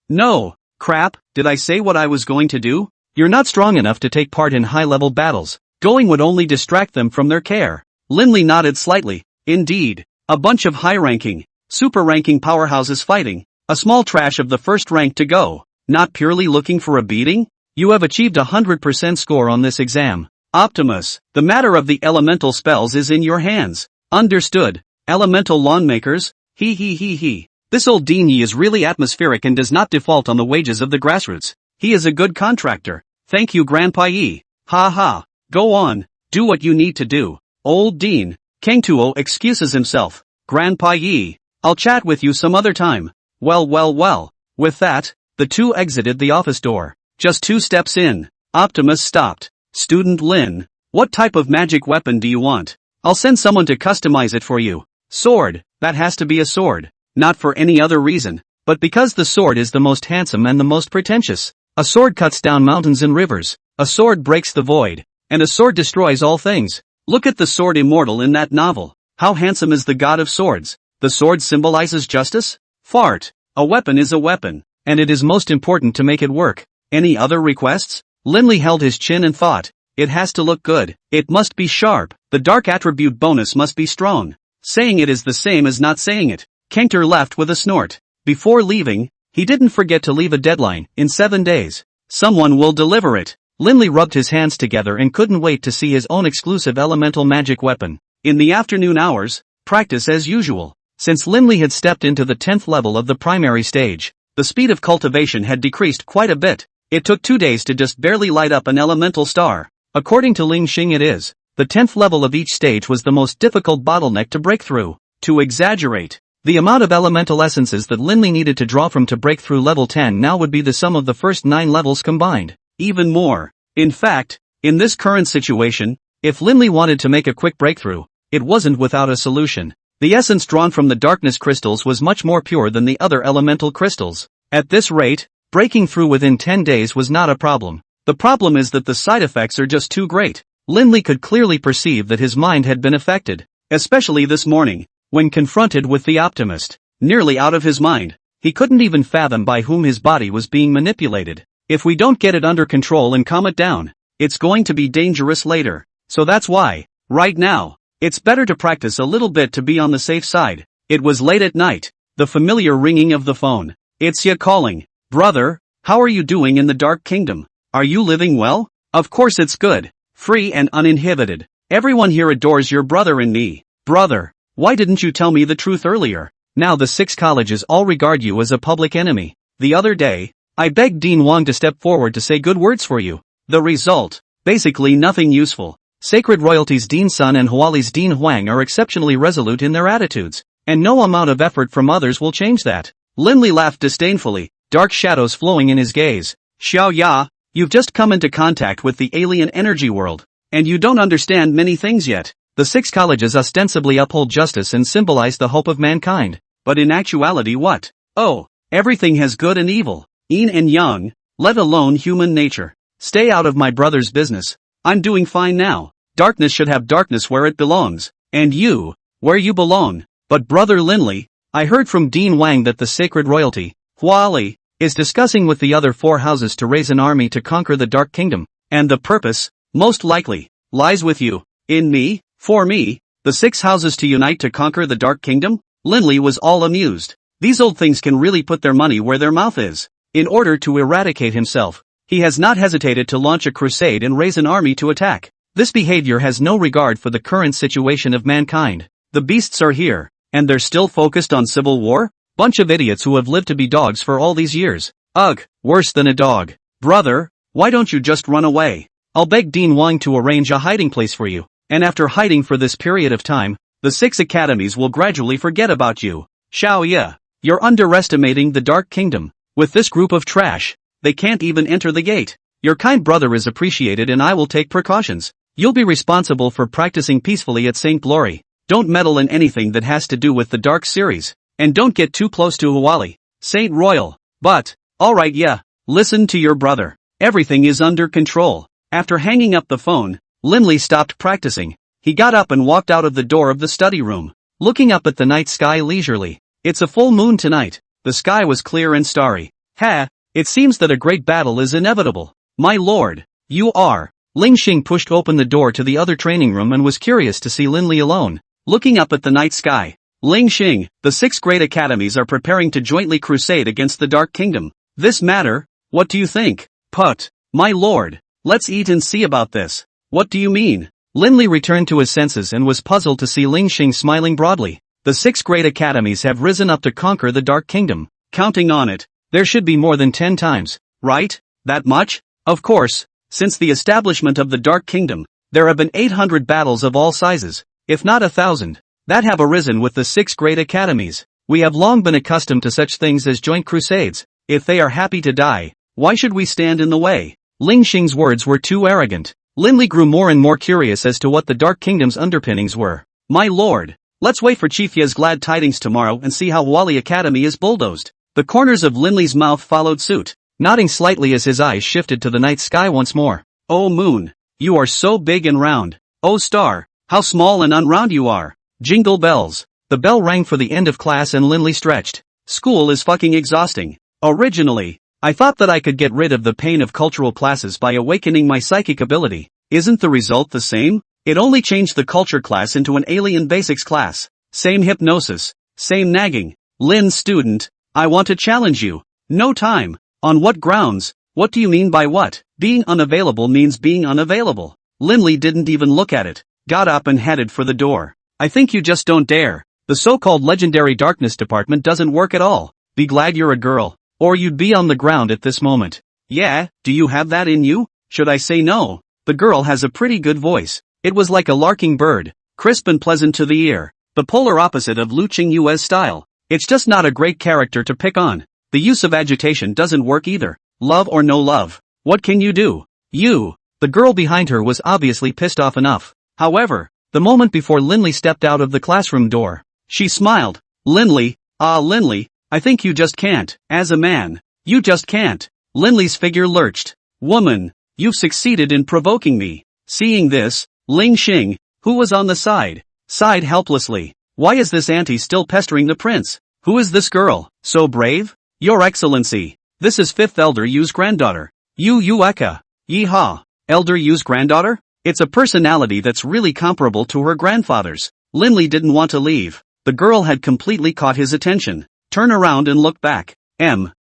No. Crap, did I say what I was going to do? You're not strong enough to take part in high-level battles. Going would only distract them from their care. Linley nodded slightly. Indeed. A bunch of high-ranking, super-ranking powerhouses fighting. A small trash of the first rank to go. Not purely looking for a beating? You have achieved 100% score on this exam. Optimus, the matter of the elemental spells is in your hands. Understood. Elemental lawnmakers? He. This old Dean Yi is really atmospheric and does not default on the wages of the grassroots. He is a good contractor. Thank you Grandpa Yi. Ha ha. Go on. Do what you need to do. Old Dean. Kang Tuo excuses himself. Grandpa Yi. I'll chat with you some other time. Well. With that, the two exited the office door. Just 2 steps in, Optimus stopped. Student Lin, what type of magic weapon do you want? I'll send someone to customize it for you. Sword, that has to be a sword. Not for any other reason, but because the sword is the most handsome and the most pretentious. A sword cuts down mountains and rivers, a sword breaks the void, and a sword destroys all things. Look at the sword immortal in that novel. How handsome is the god of swords? The sword symbolizes justice? Fart. A weapon is a weapon, and it is most important to make it work. Any other requests? Linley held his chin and thought. It has to look good. It must be sharp. The dark attribute bonus must be strong. Saying it is the same as not saying it. Kangter left with a snort. Before leaving, he didn't forget to leave a deadline. In 7 days. Someone will deliver it. Linley rubbed his hands together and couldn't wait to see his own exclusive elemental magic weapon. In the afternoon hours, practice as usual. Since Linley had stepped into the 10th level of the primary stage, the speed of cultivation had decreased quite a bit. It took 2 days to just barely light up an elemental star. According to Ling Xing it is. The 10th level of each stage was the most difficult bottleneck to break through. To exaggerate, the amount of elemental essences that Linley needed to draw from to break through level 10 now would be the sum of the first 9 levels combined. Even more. In fact, in this current situation, if Linley wanted to make a quick breakthrough, it wasn't without a solution. The essence drawn from the darkness crystals was much more pure than the other elemental crystals. At this rate, breaking through within 10 days was not a problem. The problem is that the side effects are just too great. Linley could clearly perceive that his mind had been affected, especially this morning, when confronted with the Optimist. Nearly out of his mind, he couldn't even fathom by whom his body was being manipulated. If we don't get it under control and calm it down, it's going to be dangerous later. So that's why, right now, it's better to practice a little bit to be on the safe side. It was late at night, the familiar ringing of the phone. It's Ya calling. Brother, how are you doing in the Dark Kingdom? Are you living well? Of course it's good. Free and uninhibited. Everyone here adores your brother and me. Brother, why didn't you tell me the truth earlier? Now the 6 colleges all regard you as a public enemy. The other day, I begged Dean Wang to step forward to say good words for you. The result? Basically nothing useful. Sacred Royalty's Dean Sun and Huali's Dean Huang are exceptionally resolute in their attitudes, and no amount of effort from others will change that. Linley laughed disdainfully, dark shadows flowing in his gaze. Xiao Ya, you've just come into contact with the alien energy world, and you don't understand many things yet. The 6 colleges ostensibly uphold justice and symbolize the hope of mankind. but in actuality what? Oh, everything has good and evil, yin and yang, let alone human nature. Stay out of my brother's business. I'm doing fine now. Darkness should have darkness where it belongs, and you, where you belong. But Brother Linley, I heard from Dean Wang that the sacred royalty, Huali, is discussing with the other 4 houses to raise an army to conquer the Dark Kingdom, and the purpose, most likely, lies with you, in me, for me, the 6 houses to unite to conquer the Dark Kingdom? Linley was all amused. These old things can really put their money where their mouth is. In order to eradicate himself, he has not hesitated to launch a crusade and raise an army to attack. This behavior has no regard for the current situation of mankind. The beasts are here, and they're still focused on civil war? Bunch of idiots who have lived to be dogs for all these years. Ugh, worse than a dog. Brother, why don't you just run away? I'll beg Dean Wang to arrange a hiding place for you, and after hiding for this period of time, the 6 academies will gradually forget about you. Xiao Ye, you're underestimating the Dark Kingdom. With this group of trash, they can't even enter the gate. Your kind brother is appreciated and I will take precautions. You'll be responsible for practicing peacefully at St. Glory. Don't meddle in anything that has to do with the Dark series. And don't get too close to Huali, Saint Royal. But, alright yeah, listen to your brother. Everything is under control. After hanging up the phone, Linley stopped practicing. He got up and walked out of the door of the study room, looking up at the night sky leisurely. It's a full moon tonight. The sky was clear and starry. Ha, it seems that a great battle is inevitable. My lord, you are. Ling Xing pushed open the door to the other training room and was curious to see Linley alone, looking up at the night sky. Ling Xing, the 6 great academies are preparing to jointly crusade against the Dark Kingdom. This matter? What do you think? Put, my lord, let's eat and see about this. What do you mean? Linley returned to his senses and was puzzled to see Ling Xing smiling broadly. The 6 great academies have risen up to conquer the Dark Kingdom. Counting on it, there should be more than 10 times, right? That much? Of course, since the establishment of the Dark Kingdom, there have been 800 battles of all sizes, if not 1,000, that have arisen with the 6 great academies. We have long been accustomed to such things as joint crusades. If they are happy to die, why should we stand in the way? Ling Xing's words were too arrogant. Linley grew more and more curious as to what the Dark Kingdom's underpinnings were. My lord, let's wait for Chief Ye's glad tidings tomorrow and see how Huali Academy is bulldozed. The corners of Linley's mouth followed suit, nodding slightly as his eyes shifted to the night sky once more. Oh moon, you are so big and round. Oh star, how small and unround you are. Jingle bells. The bell rang for the end of class and Linley stretched. School is fucking exhausting. Originally, I thought that I could get rid of the pain of cultural classes by awakening my psychic ability. Isn't the result the same? It only changed the culture class into an alien basics class. Same hypnosis. Same nagging. Lin student, I want to challenge you. No time. On what grounds? What do you mean by what? Being unavailable means being unavailable. Linley didn't even look at it, got up and headed for the door. I think you just don't dare. The so-called legendary darkness department doesn't work at all. Be glad you're a girl, or you'd be on the ground at this moment. Yeah, do you have that in you? Should I say no? The girl has a pretty good voice. It was like a larking bird, crisp and pleasant to the ear. The polar opposite of Lu Qingyue's style. It's just not a great character to pick on. The use of agitation doesn't work either. Love or no love. What can you do? The girl behind her was obviously pissed off enough. However, the moment before Linley stepped out of the classroom door, she smiled. Linley, Linley, I think you just can't. As a man, you just can't. Linley's figure lurched. Woman, you've succeeded in provoking me. Seeing this, Ling Xing, who was on the side, sighed helplessly. Why is this auntie still pestering the prince? Who is this girl? So brave? Your Excellency, this is 5th Elder Yu's granddaughter. Yu Eka. Yeehaw. Elder Yu's granddaughter? It's a personality that's really comparable to her grandfather's. Linley didn't want to leave. The girl had completely caught his attention. Turn around and look back.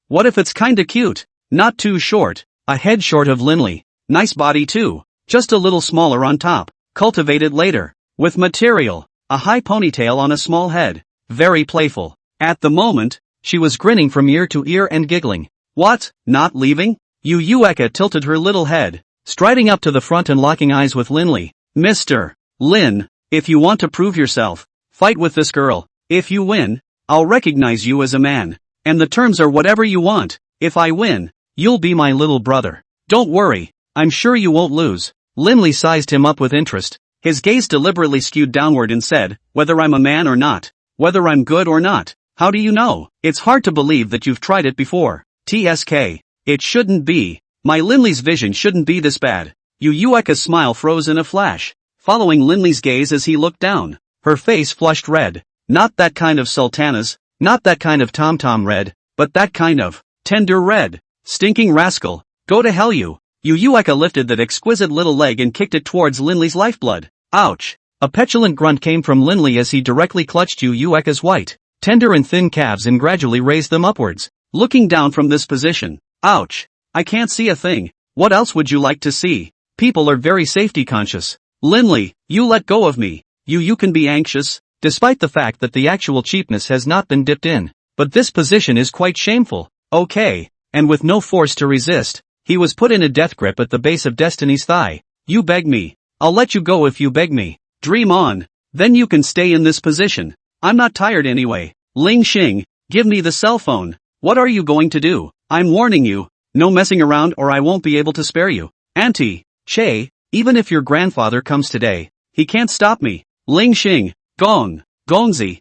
What if it's kinda cute? Not too short. A head short of Linley. Nice body too. Just a little smaller on top. Cultivated later. With material. A high ponytail on a small head. Very playful. At the moment, she was grinning from ear to ear and giggling. What? Not leaving? Yu Eka tilted her little head, striding up to the front and locking eyes with Linley. Mr. Lin, if you want to prove yourself, fight with this girl. If you win, I'll recognize you as a man. And the terms are whatever you want. If I win, you'll be my little brother. Don't worry, I'm sure you won't lose. Linley sized him up with interest. His gaze deliberately skewed downward and said, whether I'm a man or not, whether I'm good or not, How do you know? It's hard to believe that you've tried it before. TSK. It shouldn't be. My Linley's vision shouldn't be this bad. Yueka's smile froze in a flash, following Linley's gaze as he looked down. Her face flushed red. Not that kind of sultanas, not that kind of tom-tom red, but that kind of tender red. Stinking rascal. Go to hell you. Yueka lifted that exquisite little leg and kicked it towards Linley's lifeblood. Ouch. A petulant grunt came from Linley as he directly clutched Yueka's white, tender and thin calves and gradually raised them upwards. Looking down from this position. Ouch. I can't see a thing. What else would you like to see? People are very safety conscious. Linley, you let go of me. You can be anxious, despite the fact that the actual cheapness has not been dipped in. But this position is quite shameful. Okay. And with no force to resist, he was put in a death grip at the base of Destiny's thigh. You beg me. I'll let you go if you beg me. Dream on. Then you can stay in this position. I'm not tired anyway. Ling Xing, give me the cell phone. What are you going to do? I'm warning you. No messing around or I won't be able to spare you. Auntie, Che, even if your grandfather comes today, he can't stop me. Ling Xing, Gong, Gongzi,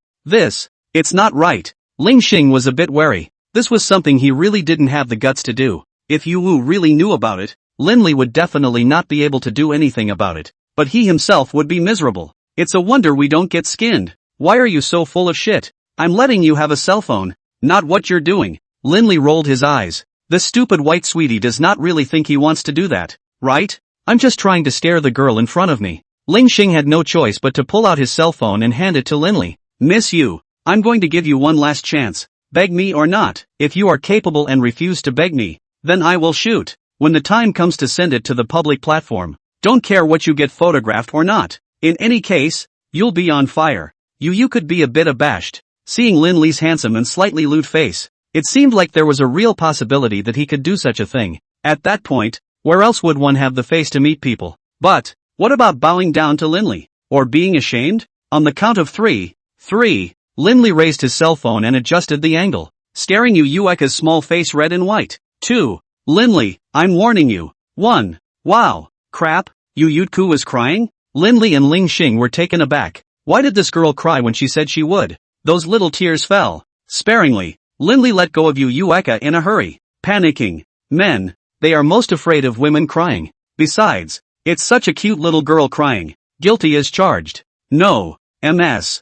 it's not right. Ling Xing was a bit wary. This was something he really didn't have the guts to do. If Yu Wu really knew about it, Linley would definitely not be able to do anything about it. But he himself would be miserable. It's a wonder we don't get skinned. Why are you so full of shit? I'm letting you have a cell phone, not what you're doing. Linley rolled his eyes. This stupid white sweetie does not really think he wants to do that, right? I'm just trying to scare the girl in front of me. Ling Xing had no choice but to pull out his cell phone and hand it to Linley. Miss Yu, I'm going to give you one last chance. Beg me or not. If you are capable and refuse to beg me, then I will shoot. When the time comes to send it to the public platform, don't care what you get photographed or not. In any case, you'll be on fire. You could be a bit abashed, seeing Linley's handsome and slightly lewd face. It seemed like there was a real possibility that he could do such a thing. At that point, where else would one have the face to meet people? But, what about bowing down to Linley? Or being ashamed? On the count of three, Linley raised his cell phone and adjusted the angle, staring Yueka's small face red and white. 2. Linley, I'm warning you. 1. Wow. Crap, Yueka was crying? Linley and Ling Xing were taken aback. Why did this girl cry when she said she would? Those little tears fell. Sparingly, Linley let go of Yueka in a hurry. Panicking. Men, they are most afraid of women crying. Besides, it's such a cute little girl crying. Guilty as charged. No. MS.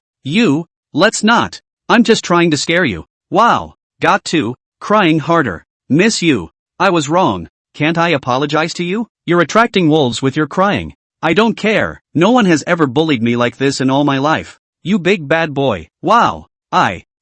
Let's not. I'm just trying to scare you. Wow. Got to. Crying harder. Miss Yu. I was wrong. Can't I apologize to you? You're attracting wolves with your crying. I don't care. No one has ever bullied me like this in all my life. You big bad boy. Wow.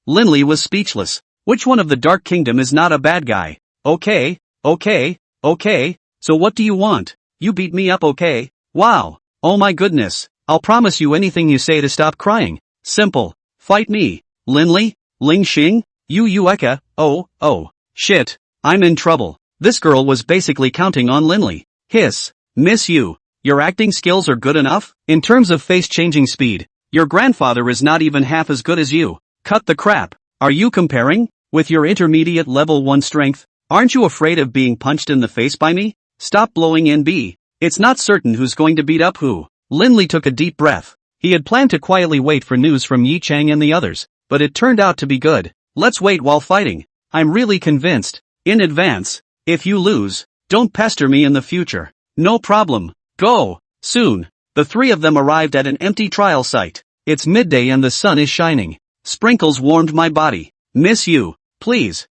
Linley was speechless. Which one of the Dark Kingdom is not a bad guy? Okay. So what do you want? You beat me up, okay? Wow. Oh my goodness. I'll promise you anything you say to stop crying. Simple. Fight me. Linley? Ling Xing? Yueka? Oh. Shit. I'm in trouble. This girl was basically counting on Linley. Hiss. Miss Yu. Your acting skills are good enough? In terms of face-changing speed, your grandfather is not even half as good as you. Cut the crap. Are you comparing? With your intermediate level 1 strength, aren't you afraid of being punched in the face by me? Stop blowing in B. It's not certain who's going to beat up who. Linley took a deep breath. He had planned to quietly wait for news from Yi Chang and the others, but it turned out to be good. Let's wait while fighting. I'm really convinced. In advance. If you lose, don't pester me in the future. No problem. Go. Soon, the three of them arrived at an empty trial site. It's midday and the sun is shining. Sprinkles warmed my body. Miss Yu, please.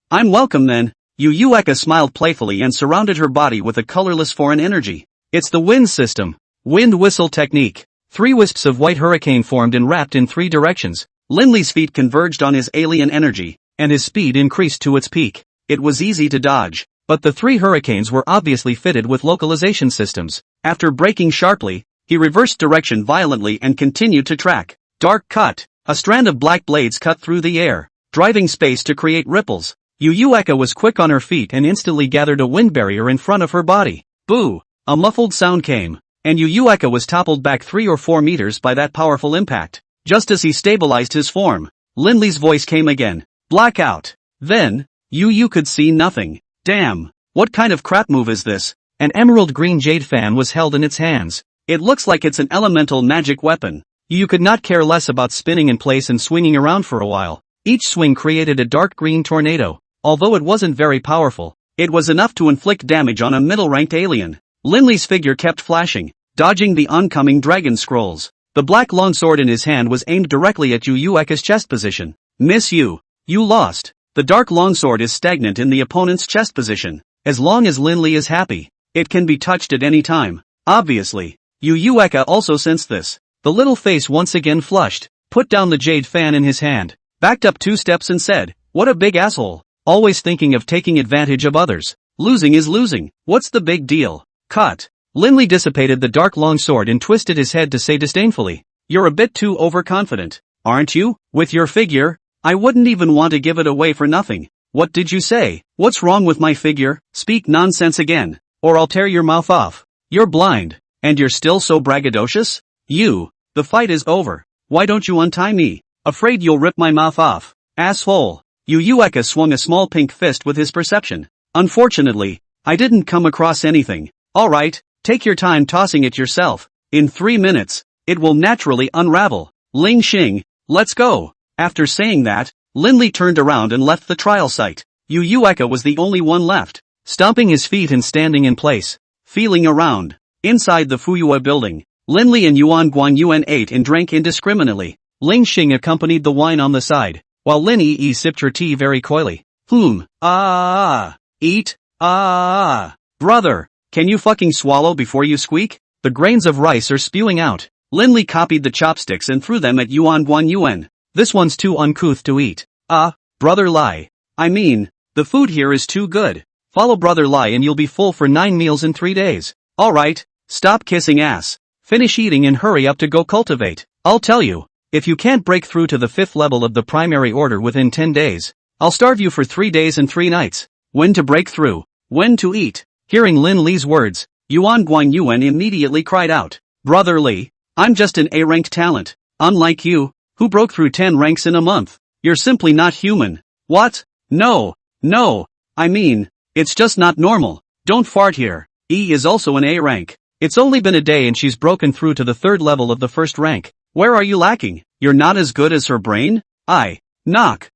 I'm welcome then. Yueka smiled playfully and surrounded her body with a colorless foreign energy. It's the wind system. Wind whistle technique. 3 wisps of white hurricane formed and wrapped in 3 directions. Linley's feet converged on his alien energy, and his speed increased to its peak. It was easy to dodge, but the 3 hurricanes were obviously fitted with localization systems. After braking sharply, he reversed direction violently and continued to track. Dark cut. A strand of black blades cut through the air, driving space to create ripples. Yueka was quick on her feet and instantly gathered a wind barrier in front of her body. Boo! A muffled sound came, and Yueka was toppled back 3 or 4 meters by that powerful impact. Just as he stabilized his form, Linley's voice came again. Blackout. Then, Yu could see nothing. Damn, what kind of crap move is this? An emerald green jade fan was held in its hands. It looks like it's an elemental magic weapon. You could not care less about spinning in place and swinging around for a while. Each swing created a dark green tornado. Although it wasn't very powerful, it was enough to inflict damage on a middle-ranked alien. Linley's figure kept flashing, dodging the oncoming dragon scrolls. The black longsword in his hand was aimed directly at Yu Yueka's chest position. Miss Yu. You lost. The dark longsword is stagnant in the opponent's chest position. As long as Linley is happy, it can be touched at any time. Obviously, Yu Yueka also sensed this. The little face once again flushed, put down the jade fan in his hand, backed up 2 steps and said, "What a big asshole. Always thinking of taking advantage of others. Losing is losing. What's the big deal?" Cut. Linley dissipated the dark longsword and twisted his head to say disdainfully, "You're a bit too overconfident, aren't you? With your figure? I wouldn't even want to give it away for nothing." "What did you say? What's wrong with my figure? Speak nonsense again, or I'll tear your mouth off. You're blind, and you're still so braggadocious? The fight is over. Why don't you untie me? Afraid you'll rip my mouth off, asshole." Yu Yueka swung a small pink fist with his perception. "Unfortunately, I didn't come across anything. Alright, take your time tossing it yourself. In 3 minutes, it will naturally unravel. Ling Xing, let's go." After saying that, Linley turned around and left the trial site. Yu Yueka was the only one left, stomping his feet and standing in place, feeling around. Inside the Fuyue building, Linley and Yuan Guanyuan ate and drank indiscriminately. Ling Xing accompanied the wine on the side, while Lin Yi sipped her tea very coyly. Eat, brother, can you fucking swallow before you squeak? The grains of rice are spewing out. Linley copied the chopsticks and threw them at Yuan Guanyuan. "This one's too uncouth to eat." Brother Lai. I mean, the food here is too good. Follow Brother Lai and you'll be full for 9 meals in 3 days. Alright, stop kissing ass. Finish eating and hurry up to go cultivate. I'll tell you, if you can't break through to the 5th level of the primary order within 10 days, I'll starve you for 3 days and 3 nights. When to break through, when to eat. Hearing Lin Li's words, Yuan Guanyuan immediately cried out, "Brother Li, I'm just an A-ranked talent. Unlike you, who broke through 10 ranks in a month. You're simply not human." "What? No, I mean, it's just not normal. Don't fart here. E is also an A rank. It's only been a day and she's broken through to the 3rd level of the 1st rank. Where are you lacking? You're not as good as her brain?" Knock.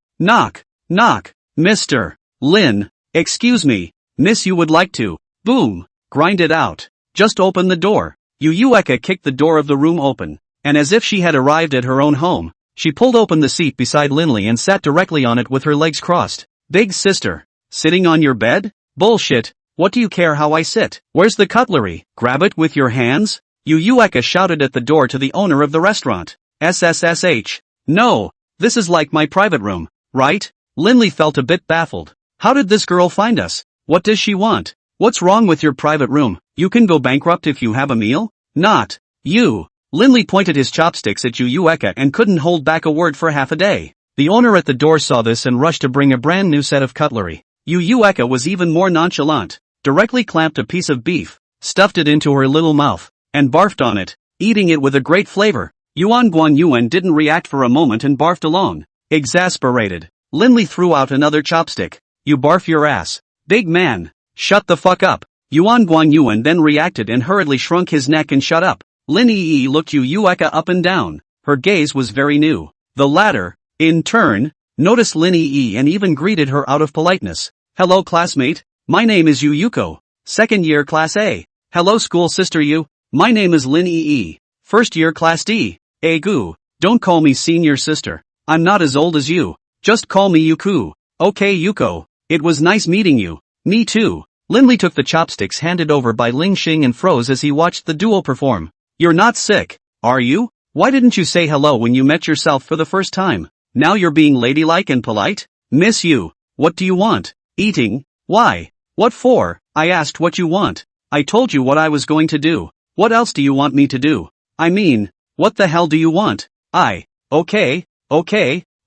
Mr. Lin, excuse me, miss, you would like to, boom, grind it out. Just open the door. Yu Yueka kicked the door of the room open, and as if she had arrived at her own home, she pulled open the seat beside Linley and sat directly on it with her legs crossed. "Big sister, sitting on your bed? Bullshit, what do you care how I sit? Where's the cutlery? Grab it with your hands?" Yu Yueka shouted at the door to the owner of the restaurant. SSSH. "No, this is like my private room, right?" Linley felt a bit baffled. "How did this girl find us? What does she want? What's wrong with your private room? You can go bankrupt if you have a meal? Not you." Linley pointed his chopsticks at Yu Yueka and couldn't hold back a word for half a day. The owner at the door saw this and rushed to bring a brand new set of cutlery. Yu Yueka was even more nonchalant, directly clamped a piece of beef, stuffed it into her little mouth, and barfed on it, eating it with a great flavor. Yuan Guanyuan didn't react for a moment and barfed along. Exasperated, Linley threw out another chopstick. "You barf your ass. Big man, shut the fuck up." Yuan Guanyuan then reacted and hurriedly shrunk his neck and shut up. Lin Yi looked Yu Yueka up and down. Her gaze was very new. The latter, in turn, noticed Lin Yi and even greeted her out of politeness. "Hello classmate, my name is Yu Yuko, 2nd year class A. Hello school sister Yu, my name is Lin Yi, 1st year class D. Goo, don't call me senior sister, I'm not as old as you, just call me Yuku." "Okay Yuko, it was nice meeting you." "Me too." Linley took the chopsticks handed over by Ling Xing and froze as he watched the duel perform. "You're not sick, are you? Why didn't you say hello when you met yourself for the first time? Now you're being ladylike and polite?" "Miss you, what do you want?" "Eating." "Why? What for?" "I asked what you want. I told you what I was going to do. What else do you want me to do? I mean, what the hell do you want?"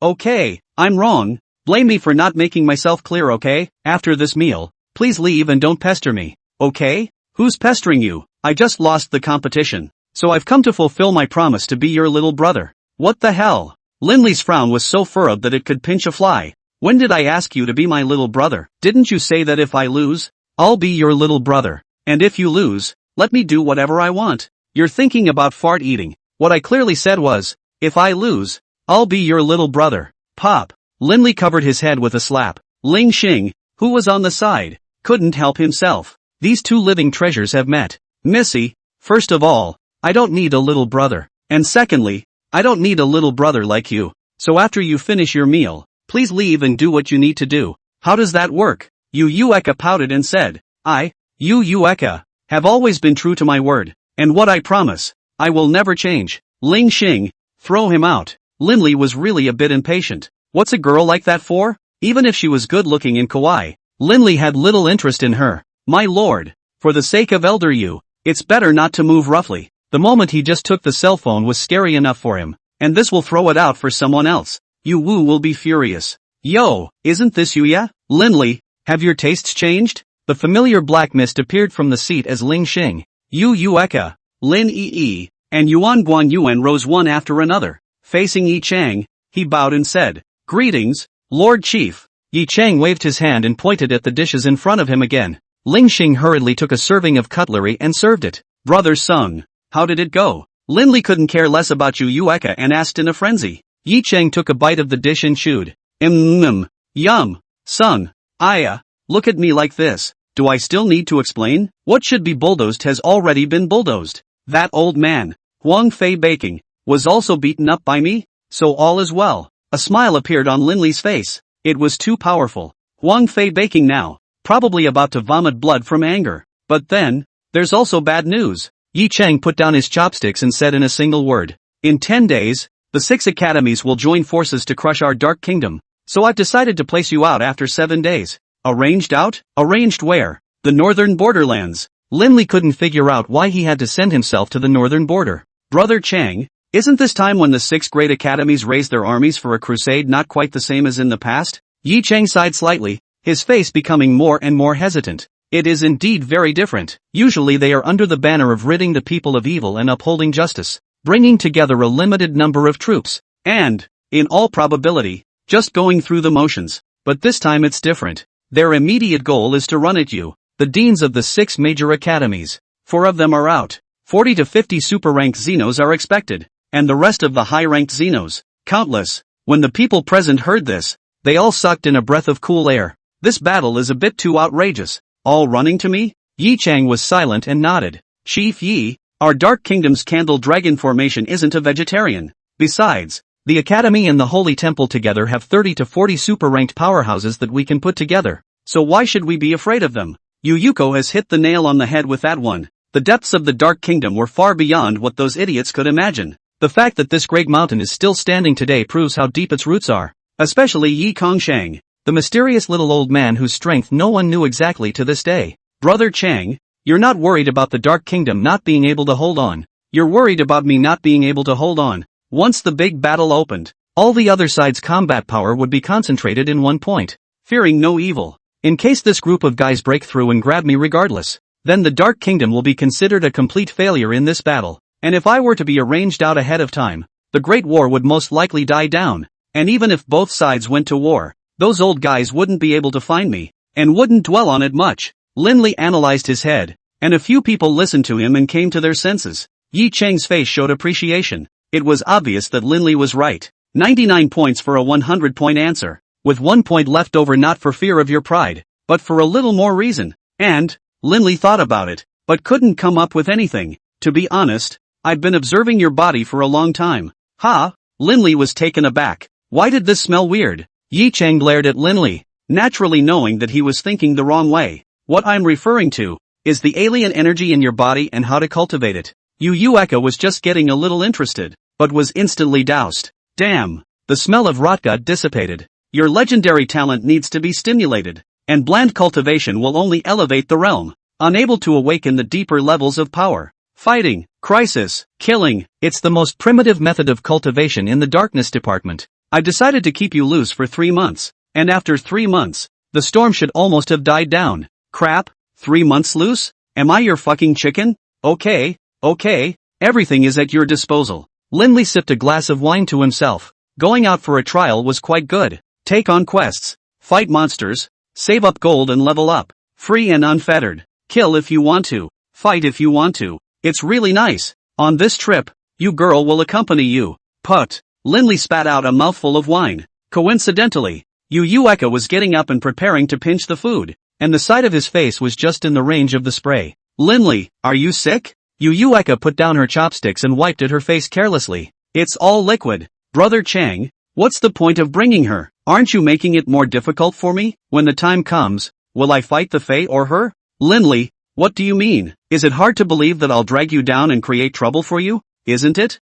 Okay, I'm wrong. Blame me for not making myself clear, okay? After this meal, please leave and don't pester me, okay? Who's pestering you? I just lost the competition, so I've come to fulfill my promise to be your little brother." "What the hell?" Linley's frown was so furrowed that it could pinch a fly. "When did I ask you to be my little brother? Didn't you say that if I lose, I'll be your little brother? And if you lose, let me do whatever I want?" "You're thinking about fart eating. What I clearly said was, if I lose, I'll be your little brother. Pop. Linley covered his head with a slap. Ling Xing, who was on the side, couldn't help himself. These two living treasures have met. Missy, first of all, I don't need a little brother. And secondly, I don't need a little brother like you. So after you finish your meal, please leave and do what you need to do. How does that work? Yu Yueka pouted and said, Yu Yueka, have always been true to my word, and what I promise, I will never change. Ling Xing, throw him out. Linley was really a bit impatient. What's a girl like that for? Even if she was good-looking and kawaii, Linley had little interest in her. My lord, for the sake of Elder Yu, it's better not to move roughly. The moment he just took the cell phone was scary enough for him, and this will throw it out for someone else. Yu Wu will be furious. Yo, isn't this Yuya? Linley, have your tastes changed? The familiar black mist appeared from the seat as Ling Xing, Yu Yueka, Lin Yi, and Yuan Guan Yuan rose one after another. Facing Yi Chang, he bowed and said, Greetings, Lord Chief. Yi Chang waved his hand and pointed at the dishes in front of him again. Ling Xing hurriedly took a serving of cutlery and served it. Brother Sung, how did it go? Linley couldn't care less about Yu Yueka and asked in a frenzy. Yi Chang took a bite of the dish and chewed. Yum. Sung, look at me like this. Do I still need to explain? What should be bulldozed has already been bulldozed. That old man, Huang Fei Baking, was also beaten up by me? So all is well. A smile appeared on Linley's face. It was too powerful. Huang Fei Baking now, probably about to vomit blood from anger. But then, there's also bad news. Yi Chang put down his chopsticks and said in a single word. In 10 days, the 6 academies will join forces to crush our Dark Kingdom. So I've decided to place you out after 7 days. Arranged out? Arranged where? The northern borderlands. Linley couldn't figure out why he had to send himself to the northern border. Brother Chang, isn't this time when the 6 great academies raised their armies for a crusade not quite the same as in the past? Yi Chang sighed slightly, his face becoming more and more hesitant. It is indeed very different. Usually they are under the banner of ridding the people of evil and upholding justice, bringing together a limited number of troops, and, in all probability, just going through the motions. But this time it's different. Their immediate goal is to run at you, the deans of the 6 major academies. 4 of them are out. 40 to 50 super-ranked Xenos are expected, and the rest of the high-ranked Xenos, countless. When the people present heard this, they all sucked in a breath of cool air. This battle is a bit too outrageous. All running to me? Yi Chang was silent and nodded. Chief Yi, our Dark Kingdom's Candle Dragon formation isn't a vegetarian. Besides, the Academy and the Holy Temple together have 30 to 40 super-ranked powerhouses that we can put together. So why should we be afraid of them? Yu Yuko has hit the nail on the head with that one. The depths of the Dark Kingdom were far beyond what those idiots could imagine. The fact that this great mountain is still standing today proves how deep its roots are. Especially Yi Kongshang, the mysterious little old man whose strength no one knew exactly to this day. Brother Chang, you're not worried about the Dark Kingdom not being able to hold on. You're worried about me not being able to hold on. Once the big battle opened, all the other side's combat power would be concentrated in one point. Fearing no evil. In case this group of guys break through and grab me regardless, then the Dark Kingdom will be considered a complete failure in this battle. And if I were to be arranged out ahead of time, the Great War would most likely die down. And even if both sides went to war, those old guys wouldn't be able to find me, and wouldn't dwell on it much. Linley analyzed his head, and a few people listened to him and came to their senses. Yi Chang's face showed appreciation. It was obvious that Linley was right. 99 points for a 100-point answer, with 1 point left over not for fear of your pride, but for a little more reason. And, Linley thought about it, but couldn't come up with anything. To be honest, I've been observing your body for a long time. Ha! Linley was taken aback. Why did this smell weird? Yi Chang glared at Linley, naturally knowing that he was thinking the wrong way. What I'm referring to is the alien energy in your body and how to cultivate it. Yu Yueka was just getting a little interested, but was instantly doused. Damn, the smell of rotgut dissipated. Your legendary talent needs to be stimulated, and bland cultivation will only elevate the realm, unable to awaken the deeper levels of power. Fighting, crisis, killing, it's the most primitive method of cultivation in the darkness department. I've decided to keep you loose for 3 months, and after 3 months, the storm should almost have died down. Crap, 3 months loose? Am I your fucking chicken? Okay, everything is at your disposal. Linley sipped a glass of wine to himself. Going out for a trial was quite good. Take on quests, fight monsters, save up gold and level up. Free and unfettered. Kill if you want to, fight if you want to. It's really nice. On this trip, You girl will accompany you. Put. Linley spat out a mouthful of wine. Coincidentally, Yu Eka was getting up and preparing to pinch the food, and the side of his face was just in the range of the spray. Linley, are you sick? Yu Eka put down her chopsticks and wiped at her face carelessly. It's all liquid. Brother Chang, what's the point of bringing her? Aren't you making it more difficult for me? When the time comes, will I fight the Fae or her? Linley, what do you mean? Is it hard to believe that I'll drag you down and create trouble for you? Isn't it?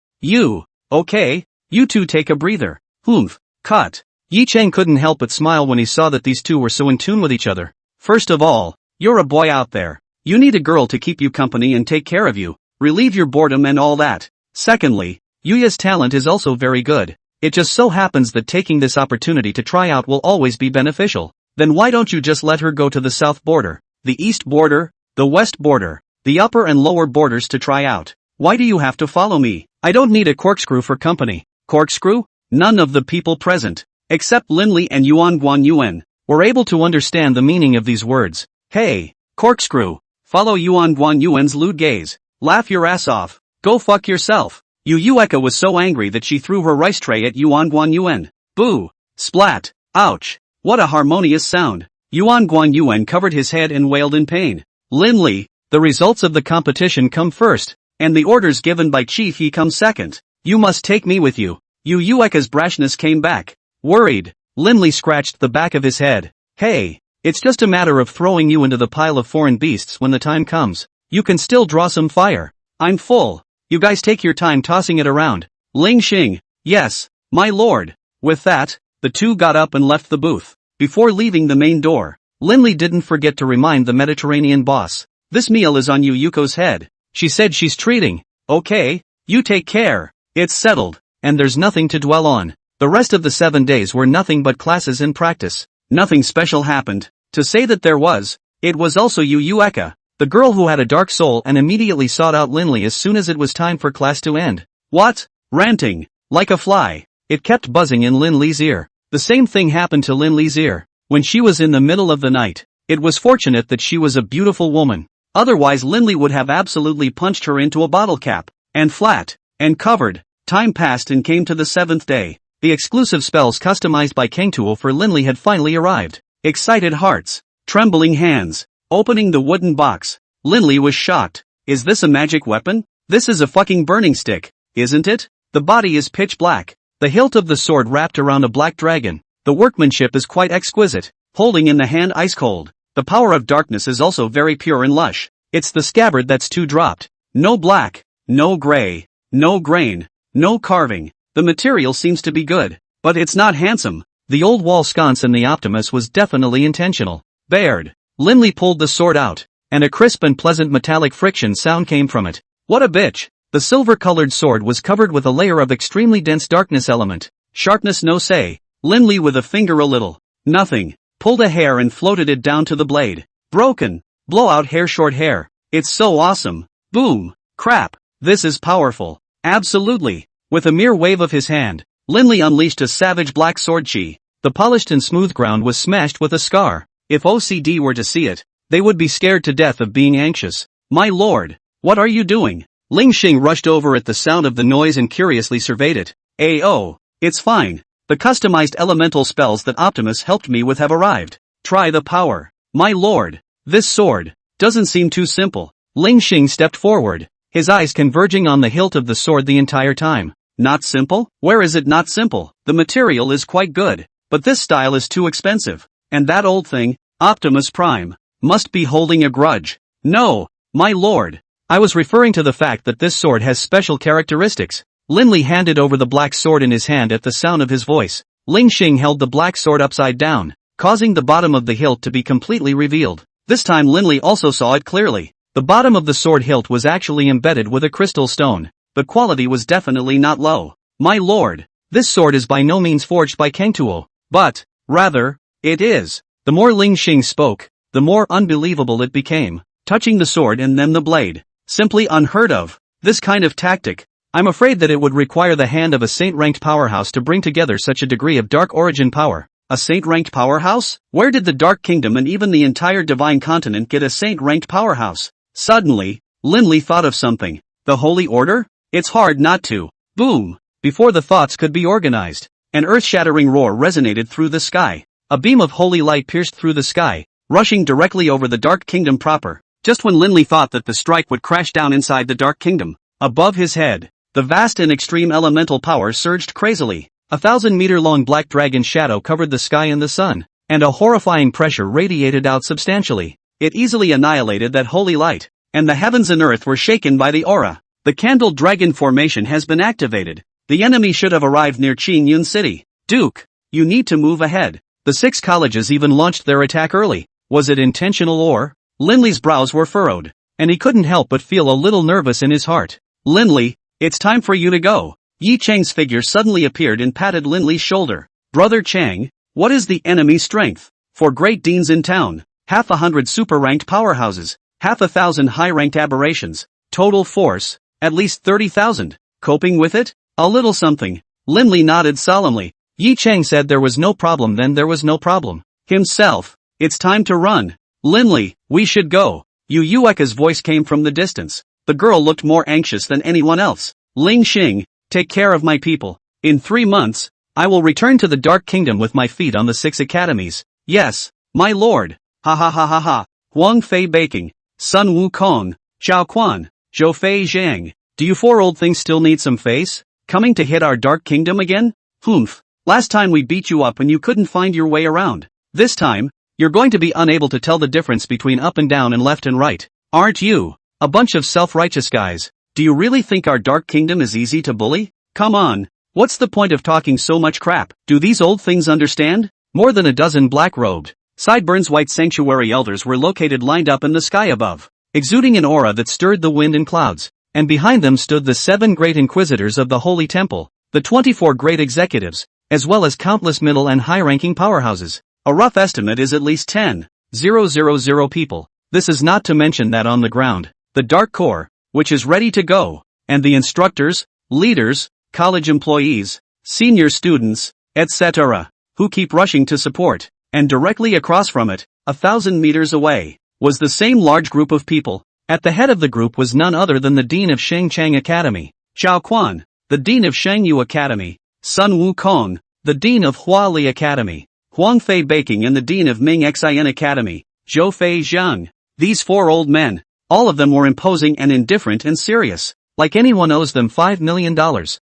Okay, you two take a breather. Humph. Cut. Yi Chang couldn't help but smile when he saw that these two were so in tune with each other. First of all, you're a boy out there. You need a girl to keep you company and take care of you, relieve your boredom and all that. Secondly, Yuya's talent is also very good. It just so happens that taking this opportunity to try out will always be beneficial. Then why don't you just let her go to the south border, the east border, the west border, the upper and lower borders to try out? Why do you have to follow me? I don't need a corkscrew for company. Corkscrew? None of the people present, except Linley and Yuan Guan Yuan, were able to understand the meaning of these words. Hey, corkscrew, follow Yuan Guan Yuan's lewd gaze. Laugh your ass off. Go fuck yourself. Yu Eka was so angry that she threw her rice tray at Yuan Guan Yuan. Boo! Splat! Ouch! What a harmonious sound! Yuan Guan Yuan covered his head and wailed in pain. Linley, the results of the competition come first, and the orders given by Chief He come second. You must take me with you. Yu Eka's brashness came back. Worried, Linley scratched the back of his head. Hey, it's just a matter of throwing you into the pile of foreign beasts when the time comes. You can still draw some fire. I'm full. You guys take your time tossing it around. Ling Xing, yes, my lord. With that, the two got up and left the booth. Before leaving the main door, Linley didn't forget to remind the Mediterranean boss. This meal is on Yuko's head. She said she's treating. Okay, you take care. It's settled, and there's nothing to dwell on. The rest of the 7 days were nothing but classes and practice. Nothing special happened. To say that there was, it was also Yu Eka, the girl who had a dark soul and immediately sought out Linley as soon as it was time for class to end. What? Ranting. Like a fly. It kept buzzing in Linley's ear. The same thing happened to Linley's ear. When she was in the middle of the night, it was fortunate that she was a beautiful woman. Otherwise Linley would have absolutely punched her into a bottle cap. And flat. And covered. Time passed and came to the 7th day. The exclusive spells customized by Kangtuo for Linley had finally arrived. Excited hearts. Trembling hands. Opening the wooden box. Linley was shocked. Is this a magic weapon? This is a fucking burning stick, isn't it? The body is pitch black. The hilt of the sword wrapped around a black dragon. The workmanship is quite exquisite. Holding in the hand ice cold. The power of darkness is also very pure and lush. It's the scabbard that's too dropped. No black. No gray. No grain. No carving. The material seems to be good, but it's not handsome. The old wall sconce in the Optimus was definitely intentional. Bared. Linley pulled the sword out, and a crisp and pleasant metallic friction sound came from it. What a bitch! The silver-colored sword was covered with a layer of extremely dense darkness element. Sharpness no say. Linley with a finger a little. Nothing. Pulled a hair and floated it down to the blade. Broken. Blowout hair short hair. It's so awesome. Boom. Crap. This is powerful. Absolutely. With a mere wave of his hand, Linley unleashed a savage black sword chi. The polished and smooth ground was smashed with a scar. If OCD were to see it, they would be scared to death of being anxious. My lord, what are you doing? Ling Xing rushed over at the sound of the noise and curiously surveyed it. Oh, it's fine. The customized elemental spells that Optimus helped me with have arrived. Try the power. My lord, this sword doesn't seem too simple. Ling Xing stepped forward, his eyes converging on the hilt of the sword the entire time. Not simple? Where is it not simple? The material is quite good, but this style is too expensive. And that old thing, Optimus Prime, must be holding a grudge. No, my lord. I was referring to the fact that this sword has special characteristics. Linley handed over the black sword in his hand at the sound of his voice. Ling Xing held the black sword upside down, causing the bottom of the hilt to be completely revealed. This time Linley also saw it clearly. The bottom of the sword hilt was actually embedded with a crystal stone. The quality was definitely not low. My lord, this sword is by no means forged by Kangtuo, but, rather, it is. The more Ling Xing spoke, the more unbelievable it became. Touching the sword and then the blade. Simply unheard of. This kind of tactic, I'm afraid that it would require the hand of a saint-ranked powerhouse to bring together such a degree of dark origin power. A saint-ranked powerhouse? Where did the Dark Kingdom and even the entire Divine Continent get a saint-ranked powerhouse? Suddenly, Linley thought of something. The Holy Order? It's hard not to. Boom! Before the thoughts could be organized, an earth-shattering roar resonated through the sky. A beam of holy light pierced through the sky, rushing directly over the Dark Kingdom proper. Just when Linley thought that the strike would crash down inside the Dark Kingdom, above his head, the vast and extreme elemental power surged crazily. 1,000-meter-long black dragon shadow covered the sky and the sun, and a horrifying pressure radiated out substantially. It easily annihilated that holy light, and the heavens and earth were shaken by the aura. The candled dragon formation has been activated. The enemy should have arrived near Qingyun City. Duke, you need to move ahead. The 6 colleges even launched their attack early. Was it intentional or? Linley's brows were furrowed, and he couldn't help but feel a little nervous in his heart. Linley, it's time for you to go. Yi Chang's figure suddenly appeared and patted Linley's shoulder. Brother Chang, what is the enemy's strength? 4 great deans in town, half 100 super-ranked powerhouses, half 1,000 high-ranked aberrations, total force, at least 30,000. Coping with it? A little something. Linley nodded solemnly. Yi Chang said there was no problem, then there was no problem. Himself. It's time to run. Linley, we should go. Yu Yueka's voice came from the distance. The girl looked more anxious than anyone else. Ling Xing, take care of my people. In 3 months, I will return to the Dark Kingdom with my feet on the 6 academies. Yes, my lord. Ha ha ha ha ha. Huang Fei Baking, Sun Wukong, Zhao Quan, Zhou Fei Zhang. Do you 4 old things still need some face? Coming to hit our Dark Kingdom again? Humph. Last time we beat you up and you couldn't find your way around. This time, you're going to be unable to tell the difference between up and down and left and right. Aren't you? A bunch of self-righteous guys. Do you really think our Dark Kingdom is easy to bully? Come on. What's the point of talking so much crap? Do these old things understand? More than a dozen black-robed, sideburns white sanctuary elders were located lined up in the sky above, exuding an aura that stirred the wind and clouds, and behind them stood the 7 great inquisitors of the Holy Temple, the 24 great executives, as well as countless middle and high-ranking powerhouses. A rough estimate is at least 10,000 people. This is not to mention that on the ground, the Dark Core, which is ready to go, and the instructors, leaders, college employees, senior students, etc., who keep rushing to support, and directly across from it, 1,000 meters away, was the same large group of people. At the head of the group was none other than the Dean of Shengchang Academy, Zhao Quan, the Dean of Shengyu Academy, Sun Wukong, the Dean of Huali Academy, Huang Fei Baking and the Dean of Ming Xian Academy, Zhou Fei Zhang. These 4 old men, all of them were imposing and indifferent and serious, like anyone owes them $5 million,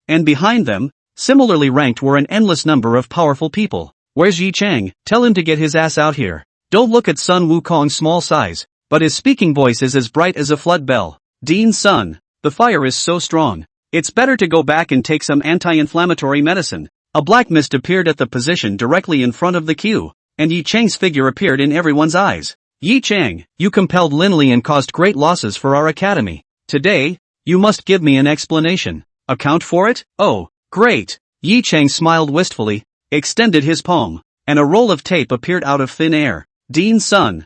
and behind them, similarly ranked were an endless number of powerful people. Where's Yi Chang? Tell him to get his ass out here. Don't look at Sun Wukong's small size, but his speaking voice is as bright as a flood bell. Dean Sun, the fire is so strong. It's better to go back and take some anti-inflammatory medicine. A black mist appeared at the position directly in front of the queue, and Yi Chang's figure appeared in everyone's eyes. Yi Chang, you compelled Linley and caused great losses for our academy. Today, you must give me an explanation. Account for it? Oh, great. Yi Chang smiled wistfully, extended his palm, and a roll of tape appeared out of thin air. Dean Sun,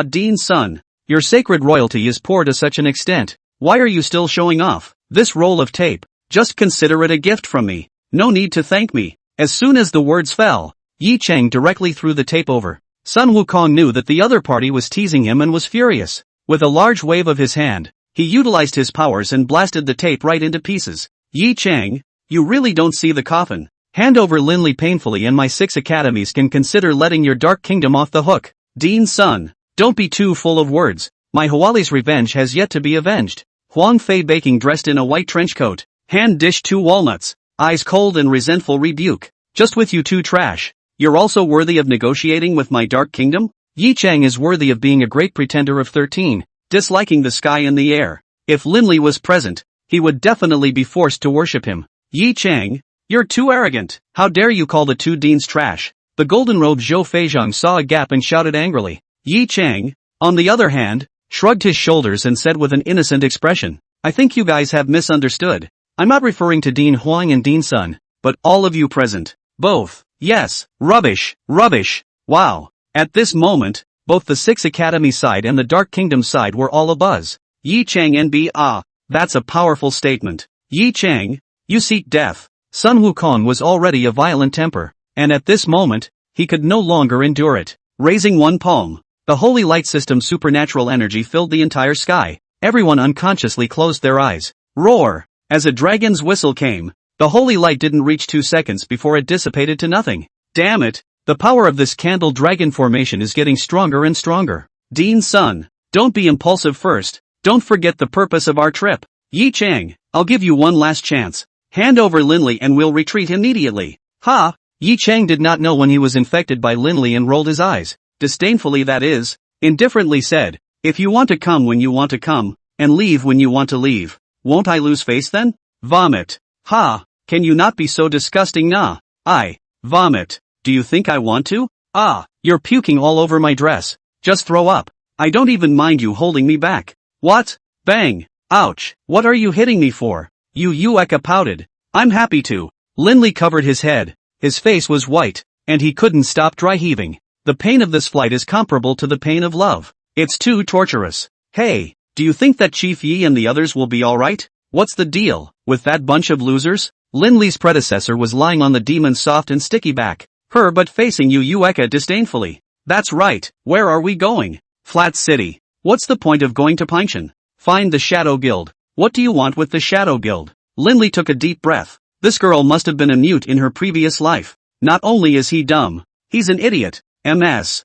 Dean Sun, your sacred royalty is poor to such an extent. Why are you still showing off? This roll of tape, just consider it a gift from me. No need to thank me. As soon as the words fell, Yi Chang directly threw the tape over. Sun Wukong knew that the other party was teasing him and was furious. With a large wave of his hand, he utilized his powers and blasted the tape right into pieces. Yi Chang, you really don't see the coffin. Hand over Linley painfully and my 6 academies can consider letting your Dark Kingdom off the hook. Dean Sun, don't be too full of words. My Huali's revenge has yet to be avenged. Huang Fei Baking dressed in a white trench coat, hand dished 2 walnuts. Eyes cold and resentful rebuke. Just with you 2 trash. You're also worthy of negotiating with my Dark Kingdom? Yi Chang is worthy of being a great pretender of 13, disliking the sky and the air. If Linley was present, he would definitely be forced to worship him. Yi Chang, you're too arrogant. How dare you call the 2 deans trash? The golden-robed Zhou Feizhang saw a gap and shouted angrily. Yi Chang, on the other hand, shrugged his shoulders and said with an innocent expression, I think you guys have misunderstood. I'm not referring to Dean Huang and Dean Sun, but all of you present. Both. Yes, rubbish, rubbish. Wow. At this moment, both the 6 Academy side and the Dark Kingdom side were all abuzz. Yi Chang NB that's a powerful statement. Yi Chang, you seek death. Sun Wukong was already a violent temper, and at this moment, he could no longer endure it. Raising one palm, the holy light system supernatural energy filled the entire sky. Everyone unconsciously closed their eyes. Roar. As a dragon's whistle came, the holy light didn't reach 2 seconds before it dissipated to nothing. Damn it, the power of this candle dragon formation is getting stronger and stronger. Dean's son, don't be impulsive first, don't forget the purpose of our trip. Yi Chang, I'll give you one last chance. Hand over Linley and we'll retreat immediately. Ha! Yi Chang did not know when he was infected by Linley and rolled his eyes, disdainfully that is, indifferently said, if you want to come when you want to come, and leave when you want to leave, won't I lose face then? Vomit. Ha! Can you not be so disgusting nah? I. Vomit. Do you think I want to? Ah, you're puking all over my dress. Just throw up. I don't even mind you holding me back. What? Bang. Ouch. What are you hitting me for? Eka pouted. I'm happy to. Linley covered his head. His face was white, and he couldn't stop dry heaving. The pain of this flight is comparable to the pain of love. It's too torturous. Hey, do you think that Chief Yi and the others will be alright? What's the deal with that bunch of losers? Linley's predecessor was lying on the demon's soft and sticky back, but facing Eka disdainfully. That's right, where are we going? Flat City. What's the point of going to Pingshan? Find the Shadow Guild. What do you want with the Shadow Guild? Linley took a deep breath. This girl must have been a mute in her previous life. Not only is he dumb, he's an idiot. MS.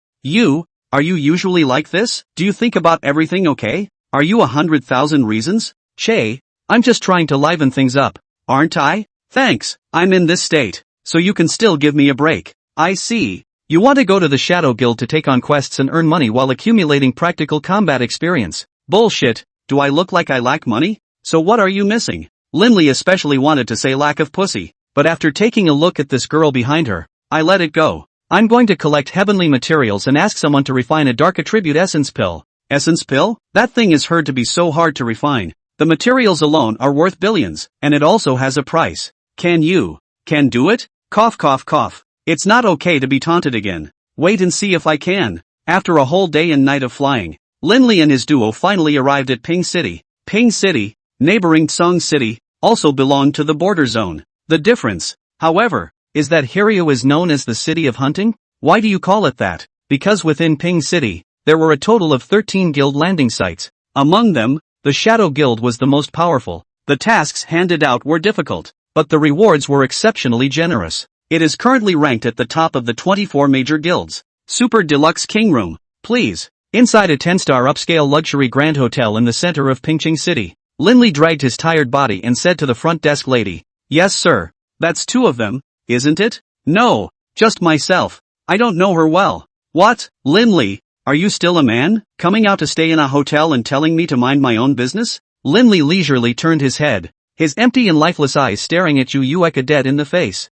Are you usually like this? Do you think about everything okay? Are you 100,000 reasons? Che, I'm just trying to liven things up, aren't I? Thanks, I'm in this state, so you can still give me a break. I see. You want to go to the Shadow Guild to take on quests and earn money while accumulating practical combat experience. Bullshit, do I look like I lack money? So what are you missing? Linley especially wanted to say lack of pussy, but after taking a look at this girl behind her, I let it go. I'm going to collect heavenly materials and ask someone to refine a dark attribute essence pill. Essence pill? That thing is heard to be so hard to refine. The materials alone are worth billions, and it also has a price. Can do it? Cough cough cough. It's not okay to be taunted again. Wait and see if I can. After a whole day and night of flying, Linley and his duo finally arrived at Ping City. Ping City, neighboring Tsong City, also belonged to the border zone. The difference, however, is that Hiryu is known as the City of Hunting? Why do you call it that? Because within Ping City, there were a total of 13 guild landing sites. Among them, the Shadow Guild was the most powerful. The tasks handed out were difficult, but the rewards were exceptionally generous. It is currently ranked at the top of the 24 major guilds. Super Deluxe King Room, please. Inside a 10-star upscale luxury grand hotel in the center of Pingching City, Linley dragged his tired body and said to the front desk lady, "Yes sir. That's 2 of them, isn't it?" "No, just myself. I don't know her well." "What, Linley, are you still a man, coming out to stay in a hotel and telling me to mind my own business?" Linley leisurely turned his head, his empty and lifeless eyes staring at Eka dead in the face.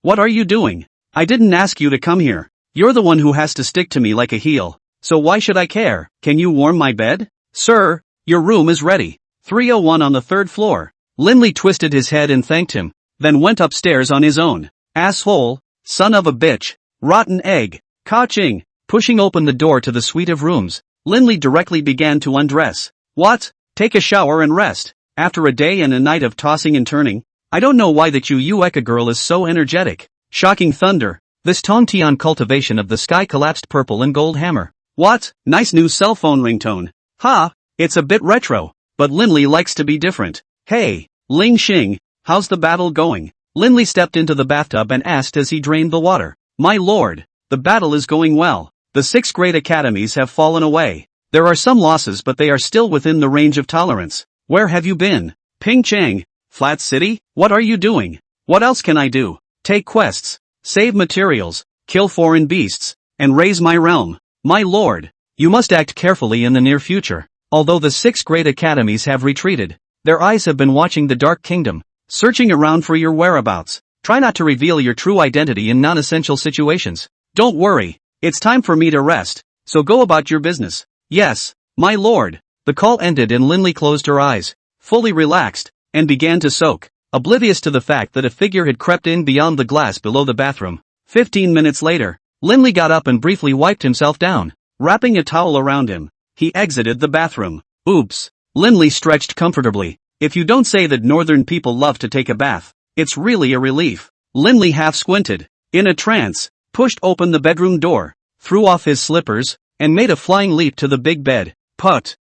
What are you doing? I didn't ask you to come here. You're the one who has to stick to me like a heel. So why should I care? Can you warm my bed?" "Sir, your room is ready. 301 on the 3rd floor." Linley twisted his head and thanked him, then went upstairs on his own. "Asshole, son of a bitch, rotten egg." Ka-ching. Pushing open the door to the suite of rooms, Linley directly began to undress. "What? Take a shower and rest. After a day and a night of tossing and turning? I don't know why that Eka girl is so energetic." Shocking thunder. This Tongtian cultivation of the sky collapsed purple and gold hammer. "What? Nice new cell phone ringtone. Ha, it's a bit retro, but Linley likes to be different. Hey, Ling Xing, how's the battle going?" Linley stepped into the bathtub and asked as he drained the water. "My lord, the battle is going well. The 6 great academies have fallen away. There are some losses but they are still within the range of tolerance." "Where have you been?" "Ping Chang, Flat City." "What are you doing?" "What else can I do?" "Take quests, save materials, kill foreign beasts, and raise my realm." "My lord, you must act carefully in the near future. Although the 6 great academies have retreated, their eyes have been watching the Dark Kingdom, searching around for your whereabouts. Try not to reveal your true identity in non-essential situations. Don't worry, it's time for me to rest, so go about your business." "Yes, my lord." The call ended and Linley closed her eyes, fully relaxed, and began to soak, oblivious to the fact that a figure had crept in beyond the glass below the bathroom. 15 minutes later, Linley got up and briefly wiped himself down. Wrapping a towel around him, he exited the bathroom. Oops. Linley stretched comfortably. If you don't say that northern people love to take a bath, it's really a relief. Linley half squinted, in a trance, pushed open the bedroom door, threw off his slippers, and made a flying leap to the big bed. Put.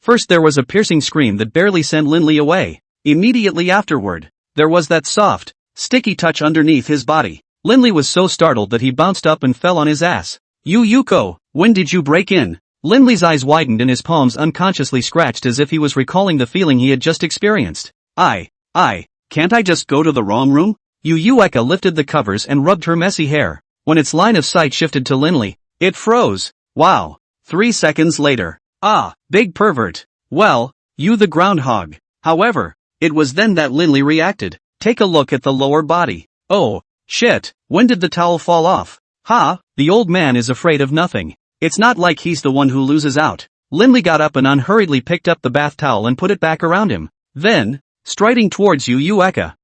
First there was a piercing scream that barely sent Linley away. Immediately afterward, there was that soft, sticky touch underneath his body. Linley was so startled that he bounced up and fell on his ass. Yuko, when did you break in? Linley's eyes widened and his palms unconsciously scratched as if he was recalling the feeling he had just experienced. Can't I just go to the wrong room? Yuka lifted the covers and rubbed her messy hair. When its line of sight shifted to Linley, it froze. Wow. 3 seconds later. Ah, big pervert. Well, you the groundhog. However, it was then that Linley reacted. Take a look at the lower body. Oh, shit, when did the towel fall off? Ha, the old man is afraid of nothing. It's not like he's the one who loses out. Linley got up and unhurriedly picked up the bath towel and put it back around him. Then, striding towards Yuka.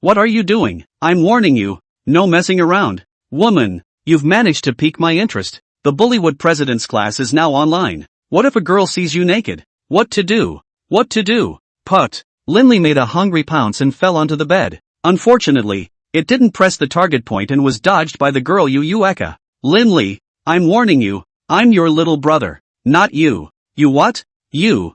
What are you doing? I'm warning you. No messing around. Woman, you've managed to pique my interest. The Bullywood President's class is now online. What if a girl sees you naked? What to do? Put. Linley made a hungry pounce and fell onto the bed. Unfortunately, it didn't press the target point and was dodged by the girl Yuka. Linley, I'm warning you, I'm your little brother. Not you. You what? You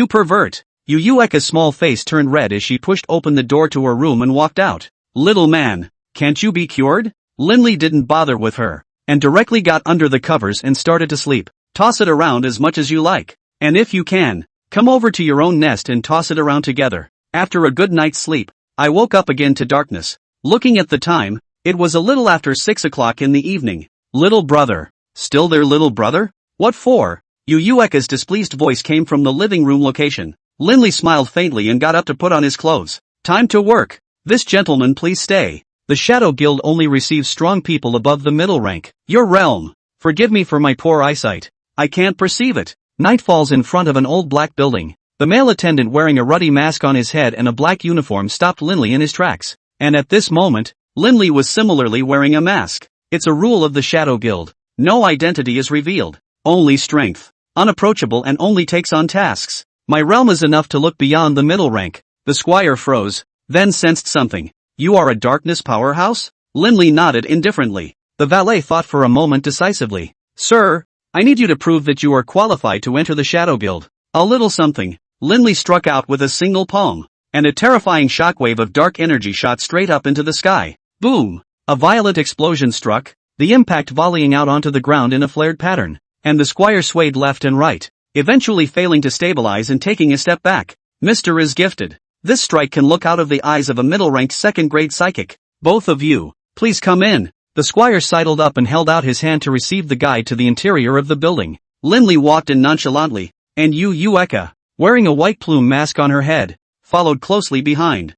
pervert. Yuka's small face turned red as she pushed open the door to her room and walked out. Little man, can't you be cured? Linley didn't bother with her, and directly got under the covers and started to sleep. Toss it around as much as you like. And if you can, come over to your own nest and toss it around together. After a good night's sleep, I woke up again to darkness. Looking at the time, it was a little after 6 o'clock in the evening. Little brother. Still their little brother? What for? Yuka's displeased voice came from the living room location. Linley smiled faintly and got up to put on his clothes. Time to work. This gentleman please stay. The Shadow Guild only receives strong people above the middle rank. Your realm. Forgive me for my poor eyesight. I can't perceive it. Night falls in front of an old black building. The male attendant wearing a ruddy mask on his head and a black uniform stopped Linley in his tracks. And at this moment, Linley was similarly wearing a mask. It's a rule of the Shadow Guild. No identity is revealed. Only strength. Unapproachable and only takes on tasks. My realm is enough to look beyond the middle rank. The squire froze, then sensed something. You are a darkness powerhouse? Linley nodded indifferently. The valet thought for a moment decisively. Sir, I need you to prove that you are qualified to enter the Shadow Guild. A little something. Linley struck out with a single palm, and a terrifying shockwave of dark energy shot straight up into the sky. Boom! A violent explosion struck, the impact volleying out onto the ground in a flared pattern, and the squire swayed left and right, eventually failing to stabilize and taking a step back. Mr. is gifted. This strike can look out of the eyes of a middle-ranked second-grade psychic. Both of you, please come in. The squire sidled up and held out his hand to receive the guide to the interior of the building. Linley walked in nonchalantly, and Yuka, wearing a white plume mask on her head, followed closely behind.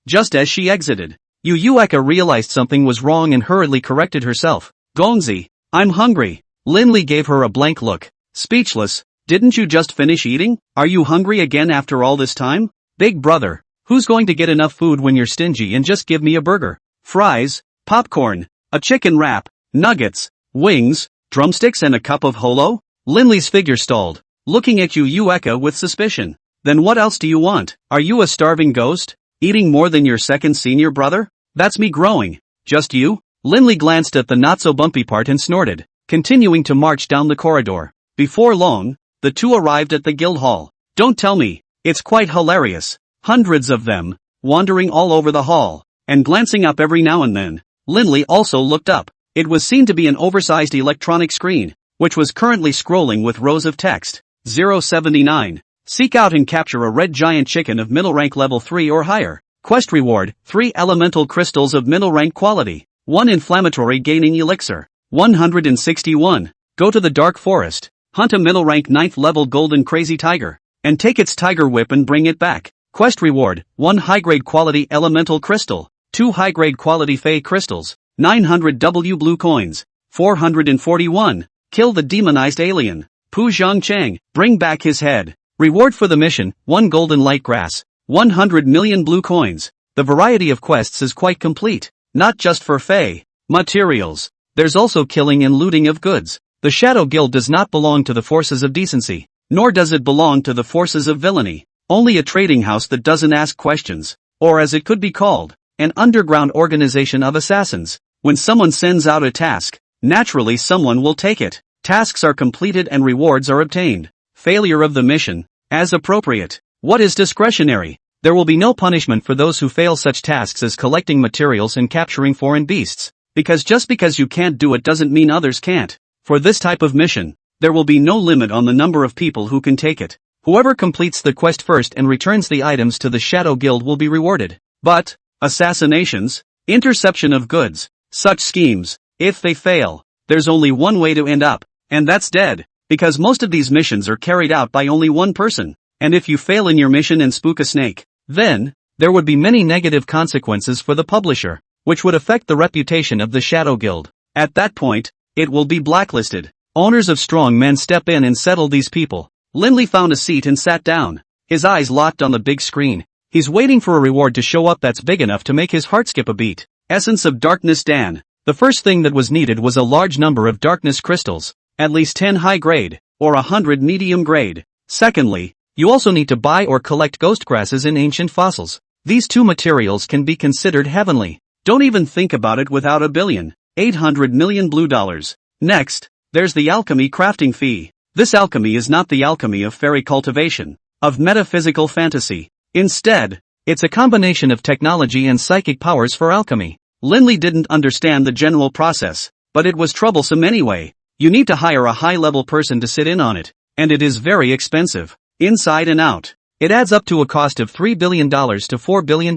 Just as she exited, Yuka realized something was wrong and hurriedly corrected herself. Gonzi, I'm hungry. Linley gave her a blank look. Speechless, didn't you just finish eating? Are you hungry again after all this time? Big brother, who's going to get enough food when you're stingy and just give me a burger? Fries, popcorn, a chicken wrap, nuggets, wings, drumsticks and a cup of holo? Linley's figure stalled, looking at Yuka with suspicion. Then what else do you want? Are you a starving ghost? Eating more than your second senior brother? That's me growing. Just you? Linley glanced at the not-so-bumpy part and snorted, continuing to march down the corridor. Before long, the two arrived at the guild hall. Don't tell me, it's quite hilarious. Hundreds of them, wandering all over the hall, and glancing up every now and then. Linley also looked up. It was seen to be an oversized electronic screen, which was currently scrolling with rows of text. 079. Seek out and capture a red giant chicken of middle rank level 3 or higher. Quest reward, 3 elemental crystals of middle rank quality. 1 inflammatory gaining elixir. 161. Go to the dark forest. Hunt a middle rank 9th level golden crazy tiger, and take its tiger whip and bring it back. Quest reward, 1 high grade quality elemental crystal. 2 high grade quality fey crystals. 900 W blue coins. 441. Kill the demonized alien. Pu Zhangchang, bring back his head. Reward for the mission, 1 golden light grass. 100 million blue coins. The variety of quests is quite complete, not just for fey materials. There's also killing and looting of goods. The Shadow Guild does not belong to the forces of decency, nor does it belong to the forces of villainy. Only a trading house that doesn't ask questions, or as it could be called, an underground organization of assassins. When someone sends out a task, naturally someone will take it. Tasks are completed and rewards are obtained. Failure of the mission, as appropriate, What is discretionary? There will be no punishment for those who fail such tasks as collecting materials and capturing foreign beasts, because just because you can't do it doesn't mean others can't. For this type of mission, there will be no limit on the number of people who can take it. Whoever completes the quest first and returns the items to the Shadow Guild will be rewarded. But, assassinations, interception of goods, such schemes, if they fail, there's only one way to end up, and that's dead, because most of these missions are carried out by only one person, and if you fail in your mission and spook a snake, then, there would be many negative consequences for the publisher, which would affect the reputation of the Shadow Guild. At that point, it will be blacklisted. Owners of strong men step in and settle these people. Lindley found a seat and sat down. His eyes locked on the big screen. He's waiting for a reward to show up that's big enough to make his heart skip a beat. Essence of Darkness Dan. The first thing that was needed was a large number of darkness crystals, at least 10 high grade, or 100 medium grade. Secondly, you also need to buy or collect ghost grasses and ancient fossils. These two materials can be considered heavenly. Don't even think about it without $1.8 billion blue dollars. Next, there's the alchemy crafting fee. This alchemy is not the alchemy of fairy cultivation, of metaphysical fantasy. Instead, it's a combination of technology and psychic powers for alchemy. Lindley didn't understand the general process, but it was troublesome anyway. You need to hire a high-level person to sit in on it, and it is very expensive. Inside and out. It adds up to a cost of $3 billion to $4 billion.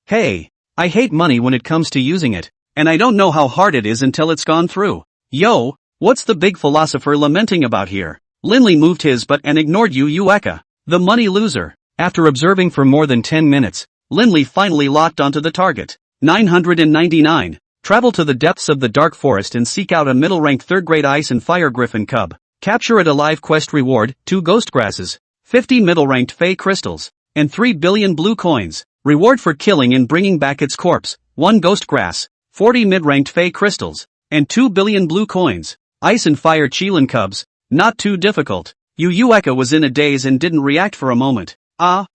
Hey, I hate money when it comes to using it, and I don't know how hard it is until it's gone through. Yo, what's the big philosopher lamenting about here? Lindley moved his butt and ignored Yu Eka, the money loser. After observing for more than 10 minutes, Lindley finally locked onto the target. 999. Travel to the depths of the dark forest and seek out a middle-ranked third-grade ice and fire griffin cub. Capture it alive. Quest reward, 2 ghost grasses, 50 middle-ranked fey crystals, and 3 billion blue coins. Reward for killing and bringing back its corpse, 1 ghost grass, 40 mid-ranked fey crystals, and 2 billion blue coins. Ice and fire Qilin cubs, not too difficult. Yu Eka was in a daze and didn't react for a moment.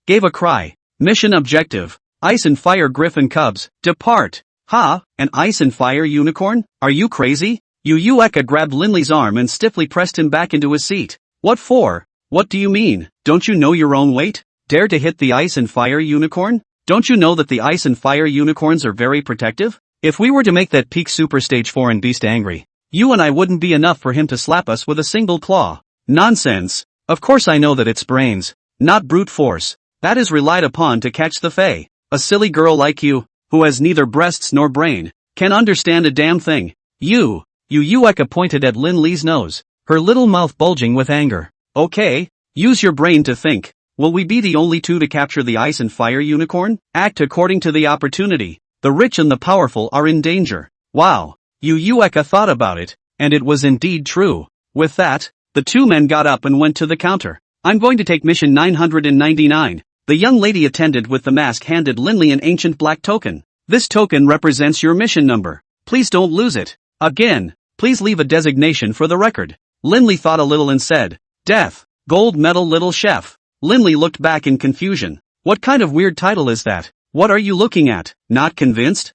Gave a cry. Mission objective. Ice and fire griffin cubs, depart. An ice and fire unicorn? Are you crazy? Yu Eka grabbed Lindley's arm and stiffly pressed him back into his seat. What for? What do you mean? Don't you know your own weight? Dare to hit the ice and fire unicorn? Don't you know that the ice and fire unicorns are very protective? If we were to make that peak super stage foreign beast angry, you and I wouldn't be enough for him to slap us with a single claw. Nonsense. Of course I know that it's brains, not brute force, that is relied upon to catch the fey. A silly girl like you, who has neither breasts nor brain, can understand a damn thing. Yu Eka pointed at Lindley's nose, her little mouth bulging with anger. Okay, use your brain to think. Will we be the only two to capture the ice and fire unicorn? Act according to the opportunity. The rich and the powerful are in danger. Wow. Yu Eka thought about it, and it was indeed true. With that, the two men got up and went to the counter. I'm going to take mission 999. The young lady attendant with the mask handed Lindley an ancient black token. This token represents your mission number. Please don't lose it. Again, please leave a designation for the record. Lindley thought a little and said, Death, Gold Medal Little Chef. Lindley looked back in confusion. What kind of weird title is that? What are you looking at? Not convinced?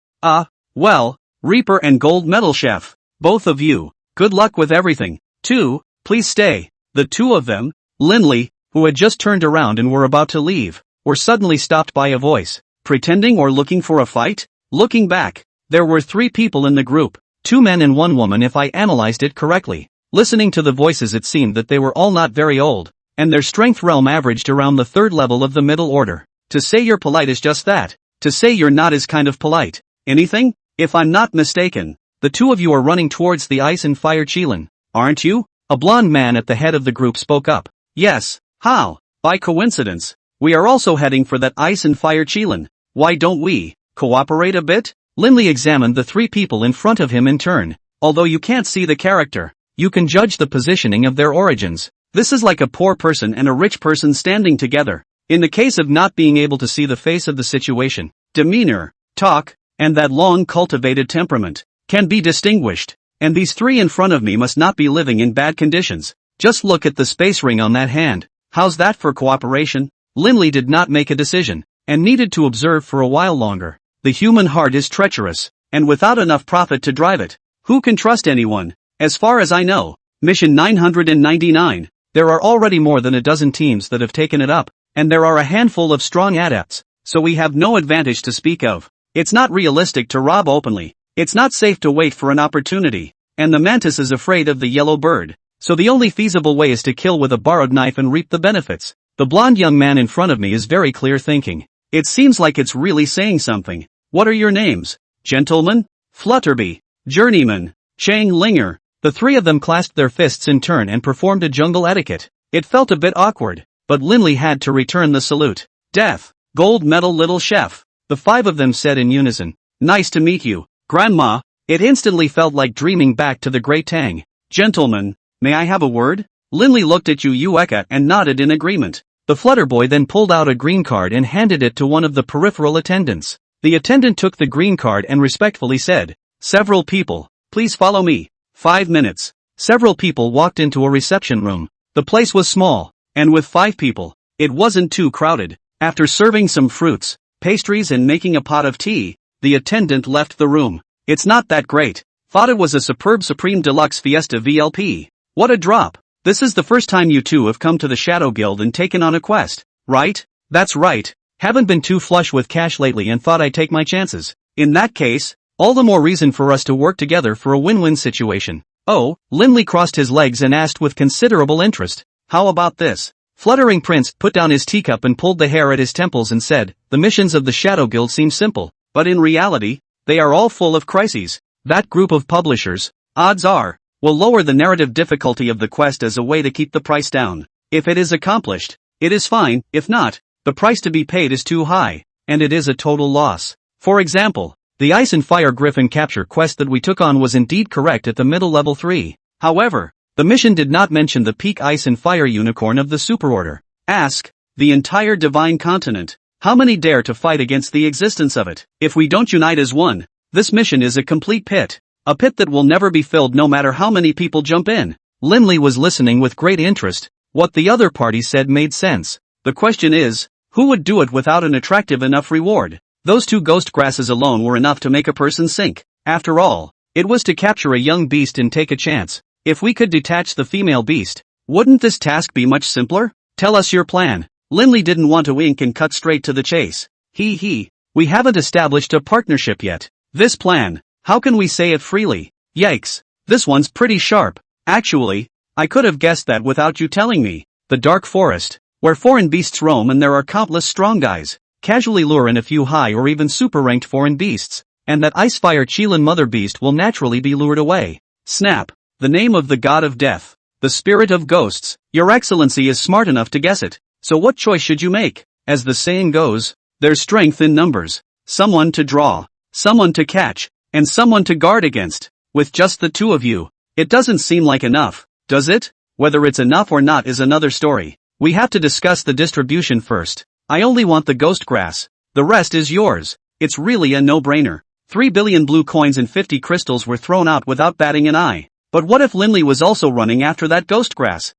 Well, Reaper and Gold Medal Chef. Both of you. Good luck with everything. 2, please stay. The two of them, Lindley, who had just turned around and were about to leave, were suddenly stopped by a voice. Pretending or looking for a fight? Looking back, there were 3 people in the group, 2 men and 1 woman if I analyzed it correctly. Listening to the voices it seemed that they were all not very old, and their strength realm averaged around the 3rd level of the middle order. To say you're polite is just that. To say you're not is kind of polite. Anything? If I'm not mistaken, the 2 of you are running towards the ice and fire Qilin, aren't you? A blonde man at the head of the group spoke up. Yes. How? By coincidence, we are also heading for that ice and fire Qilin. Why don't we cooperate a bit? Lindley examined the 3 people in front of him in turn. Although you can't see the character, you can judge the positioning of their origins. This is like a poor person and a rich person standing together. In the case of not being able to see the face of the situation, demeanor, talk, and that long cultivated temperament can be distinguished. And these 3 in front of me must not be living in bad conditions. Just look at the space ring on that hand. How's that for cooperation? Lindley did not make a decision, and needed to observe for a while longer. The human heart is treacherous, and without enough profit to drive it, who can trust anyone? As far as I know, mission 999, there are already more than a dozen teams that have taken it up, and there are a handful of strong adepts, so we have no advantage to speak of. It's not realistic to rob openly, it's not safe to wait for an opportunity, and the mantis is afraid of the yellow bird, so the only feasible way is to kill with a borrowed knife and reap the benefits. The blonde young man in front of me is very clear thinking. It seems like it's really saying something. What are your names? Gentleman? Flutterby. Journeyman. Chang Linger. The three of them clasped their fists in turn and performed a jungle etiquette. It felt a bit awkward, but Linley had to return the salute. Death. Gold medal little chef. The five of them said in unison. Nice to meet you, Grandma. It instantly felt like dreaming back to the Great Tang. Gentlemen, may I have a word? Linley looked at Yu Yueka and nodded in agreement. The Flutterboy then pulled out a green card and handed it to one of the peripheral attendants. The attendant took the green card and respectfully said, "Several people, please follow me." 5 minutes. Several people walked into a reception room. The place was small, and with 5 people, it wasn't too crowded. After serving some fruits, pastries and making a pot of tea, the attendant left the room. It's not that great. Thought it was a superb Supreme Deluxe Fiesta VLP. What a drop. This is the first time you two have come to the Shadow Guild and taken on a quest, right? That's right. Haven't been too flush with cash lately and thought I'd take my chances. In that case, all the more reason for us to work together for a win-win situation. Oh, Linley crossed his legs and asked with considerable interest, how about this? Fluttering Prince put down his teacup and pulled the hair at his temples and said, the missions of the Shadow Guild seem simple, but in reality, they are all full of crises. That group of publishers, odds are, will lower the narrative difficulty of the quest as a way to keep the price down. If it is accomplished, it is fine. If not, the price to be paid is too high, and it is a total loss. For example, the Ice and Fire Griffin capture quest that we took on was indeed correct at the middle level 3. However, the mission did not mention the peak Ice and Fire unicorn of the superorder. Ask the entire divine continent, how many dare to fight against the existence of it? If we don't unite as one, this mission is a complete pit. A pit that will never be filled no matter how many people jump in. Linley was listening with great interest. What the other party said made sense. The question is, who would do it without an attractive enough reward? Those 2 ghost grasses alone were enough to make a person sink. After all, it was to capture a young beast and take a chance. If we could detach the female beast, wouldn't this task be much simpler? Tell us your plan. Linley didn't want to wink and cut straight to the chase. We haven't established a partnership yet. This plan, how can we say it freely? Yikes, this one's pretty sharp. Actually, I could have guessed that without you telling me. The Dark Forest, where foreign beasts roam and there are countless strong guys, casually lure in a few high or even super-ranked foreign beasts, and that Icefire Qilin mother beast will naturally be lured away. Snap, the name of the god of death, the spirit of ghosts. Your Excellency is smart enough to guess it, so what choice should you make? As the saying goes, there's strength in numbers. Someone to draw, someone to catch, and someone to guard against. With just the 2 of you, it doesn't seem like enough, does it? Whether it's enough or not is another story. We have to discuss the distribution first. I only want the ghost grass. The rest is yours. It's really a no-brainer. 3 billion blue coins and 50 crystals were thrown out without batting an eye. But what if Linley was also running after that ghost grass?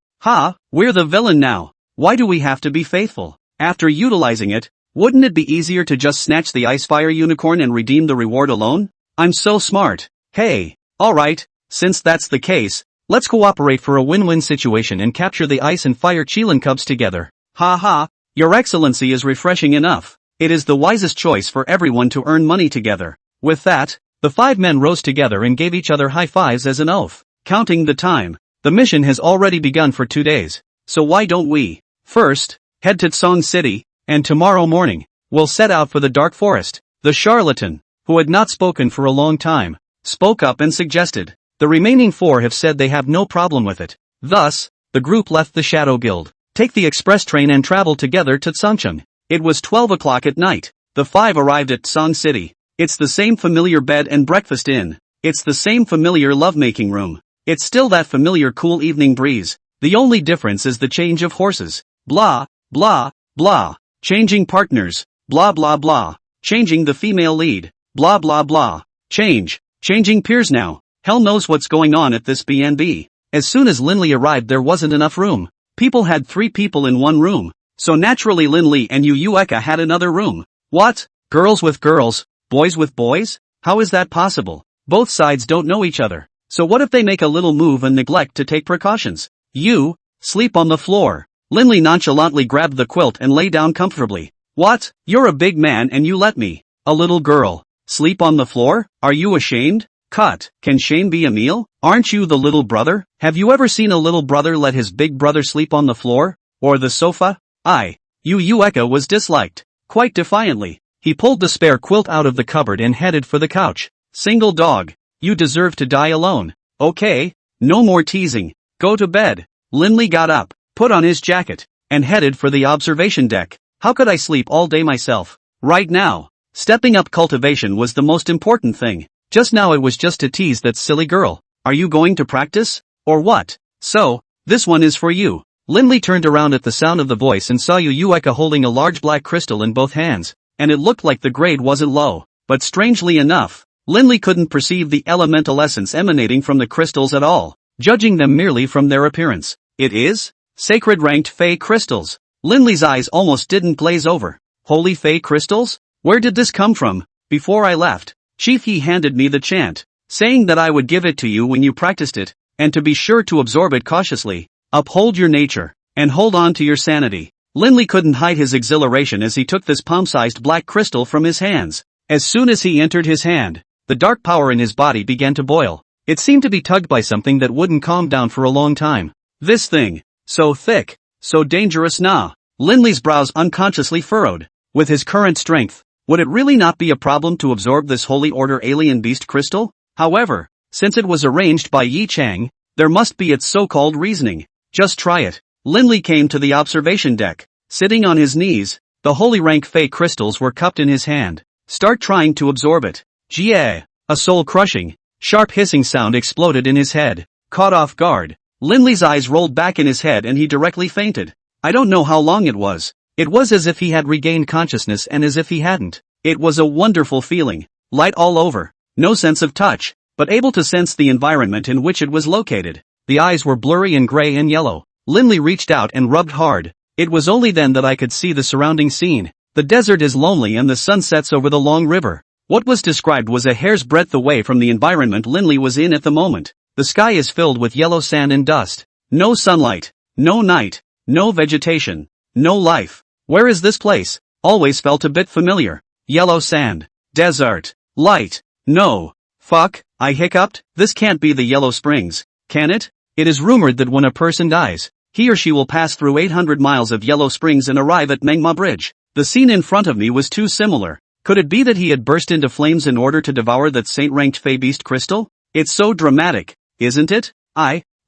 We're the villain now. Why do we have to be faithful? After utilizing it, wouldn't it be easier to just snatch the Icefire unicorn and redeem the reward alone? I'm so smart. Hey, alright, since that's the case, let's cooperate for a win-win situation and capture the Ice and Fire Qilin cubs together. Your Excellency is refreshing enough. It is the wisest choice for everyone to earn money together. With that, the 5 men rose together and gave each other high fives as an oath. Counting the time, the mission has already begun for 2 days, so why don't we, first, head to Tsong City, and tomorrow morning, we'll set out for the Dark Forest. The charlatan, who had not spoken for a long time, spoke up and suggested. The remaining 4 have said they have no problem with it. Thus, the group left the Shadow Guild, take the express train and travel together to Tsongcheng. It was 12 o'clock at night. The 5 arrived at Tsong City. It's the same familiar bed and breakfast inn. It's the same familiar lovemaking room. It's still that familiar cool evening breeze. The only difference is the change of horses. Blah, blah, blah. Changing partners. Blah blah blah. Changing the female lead. Blah blah blah. Changing peers now. Hell knows what's going on at this B&B. As soon as Linley arrived there wasn't enough room. People had 3 people in one room. So naturally Linley and Yu Yueka had another room. What? Girls with girls, boys with boys? How is that possible? Both sides don't know each other. So what if they make a little move and neglect to take precautions? You, sleep on the floor. Linley nonchalantly grabbed the quilt and lay down comfortably. What? You're a big man and you let me, a little girl, sleep on the floor? Are you ashamed? Cut. Can shame be a meal? Aren't you the little brother? Have you ever seen a little brother let his big brother sleep on the floor? Or the sofa? Yueka was disliked. Quite defiantly, he pulled the spare quilt out of the cupboard and headed for the couch. Single dog. You deserve to die alone. Okay, no more teasing. Go to bed. Linley got up, put on his jacket, and headed for the observation deck. How could I sleep all day myself? Right now. Stepping up cultivation was the most important thing. Just now it was just to tease that silly girl. Are you going to practice? Or what? So, this one is for you. Linley turned around at the sound of the voice and saw Yueka holding a large black crystal in both hands, and it looked like the grade wasn't low. But strangely enough, Linley couldn't perceive the elemental essence emanating from the crystals at all, judging them merely from their appearance. It is? Sacred ranked Fey crystals. Linley's eyes almost didn't glaze over. Holy Fey crystals? Where did this come from? Before I left, Chief He handed me the chant, saying that I would give it to you when you practiced it, and to be sure to absorb it cautiously. Uphold your nature, and hold on to your sanity. Linley couldn't hide his exhilaration as he took this palm-sized black crystal from his hands. As soon as he entered his hand, the dark power in his body began to boil. It seemed to be tugged by something that wouldn't calm down for a long time. This thing, so thick, so dangerous nah. Linley's brows unconsciously furrowed. With his current strength, would it really not be a problem to absorb this Holy Order alien beast crystal? However, since it was arranged by Yi Chang, there must be its so-called reasoning. Just try it. Linley came to the observation deck. Sitting on his knees, the holy rank Fey crystals were cupped in his hand. Start trying to absorb it. Jie! A soul-crushing, sharp hissing sound exploded in his head. Caught off guard, Linley's eyes rolled back in his head and he directly fainted. I don't know how long it was. It was as if he had regained consciousness and as if he hadn't. It was a wonderful feeling. Light all over. No sense of touch, but able to sense the environment in which it was located. The eyes were blurry and gray and yellow. Linley reached out and rubbed hard. It was only then that I could see the surrounding scene. The desert is lonely and the sun sets over the long river. What was described was a hair's breadth away from the environment Linley was in at the moment. The sky is filled with yellow sand and dust. No sunlight. No night. No vegetation. No life. Where is this place? Always felt a bit familiar. Yellow sand. Desert. Light. No. Fuck, I hiccuped. This can't be the Yellow Springs, can it? It is rumored that when a person dies, he or she will pass through 800 miles of Yellow Springs and arrive at Manhwa Bridge. The scene in front of me was too similar. Could it be that he had burst into flames in order to devour that saint-ranked Fey beast crystal? It's so dramatic, isn't it?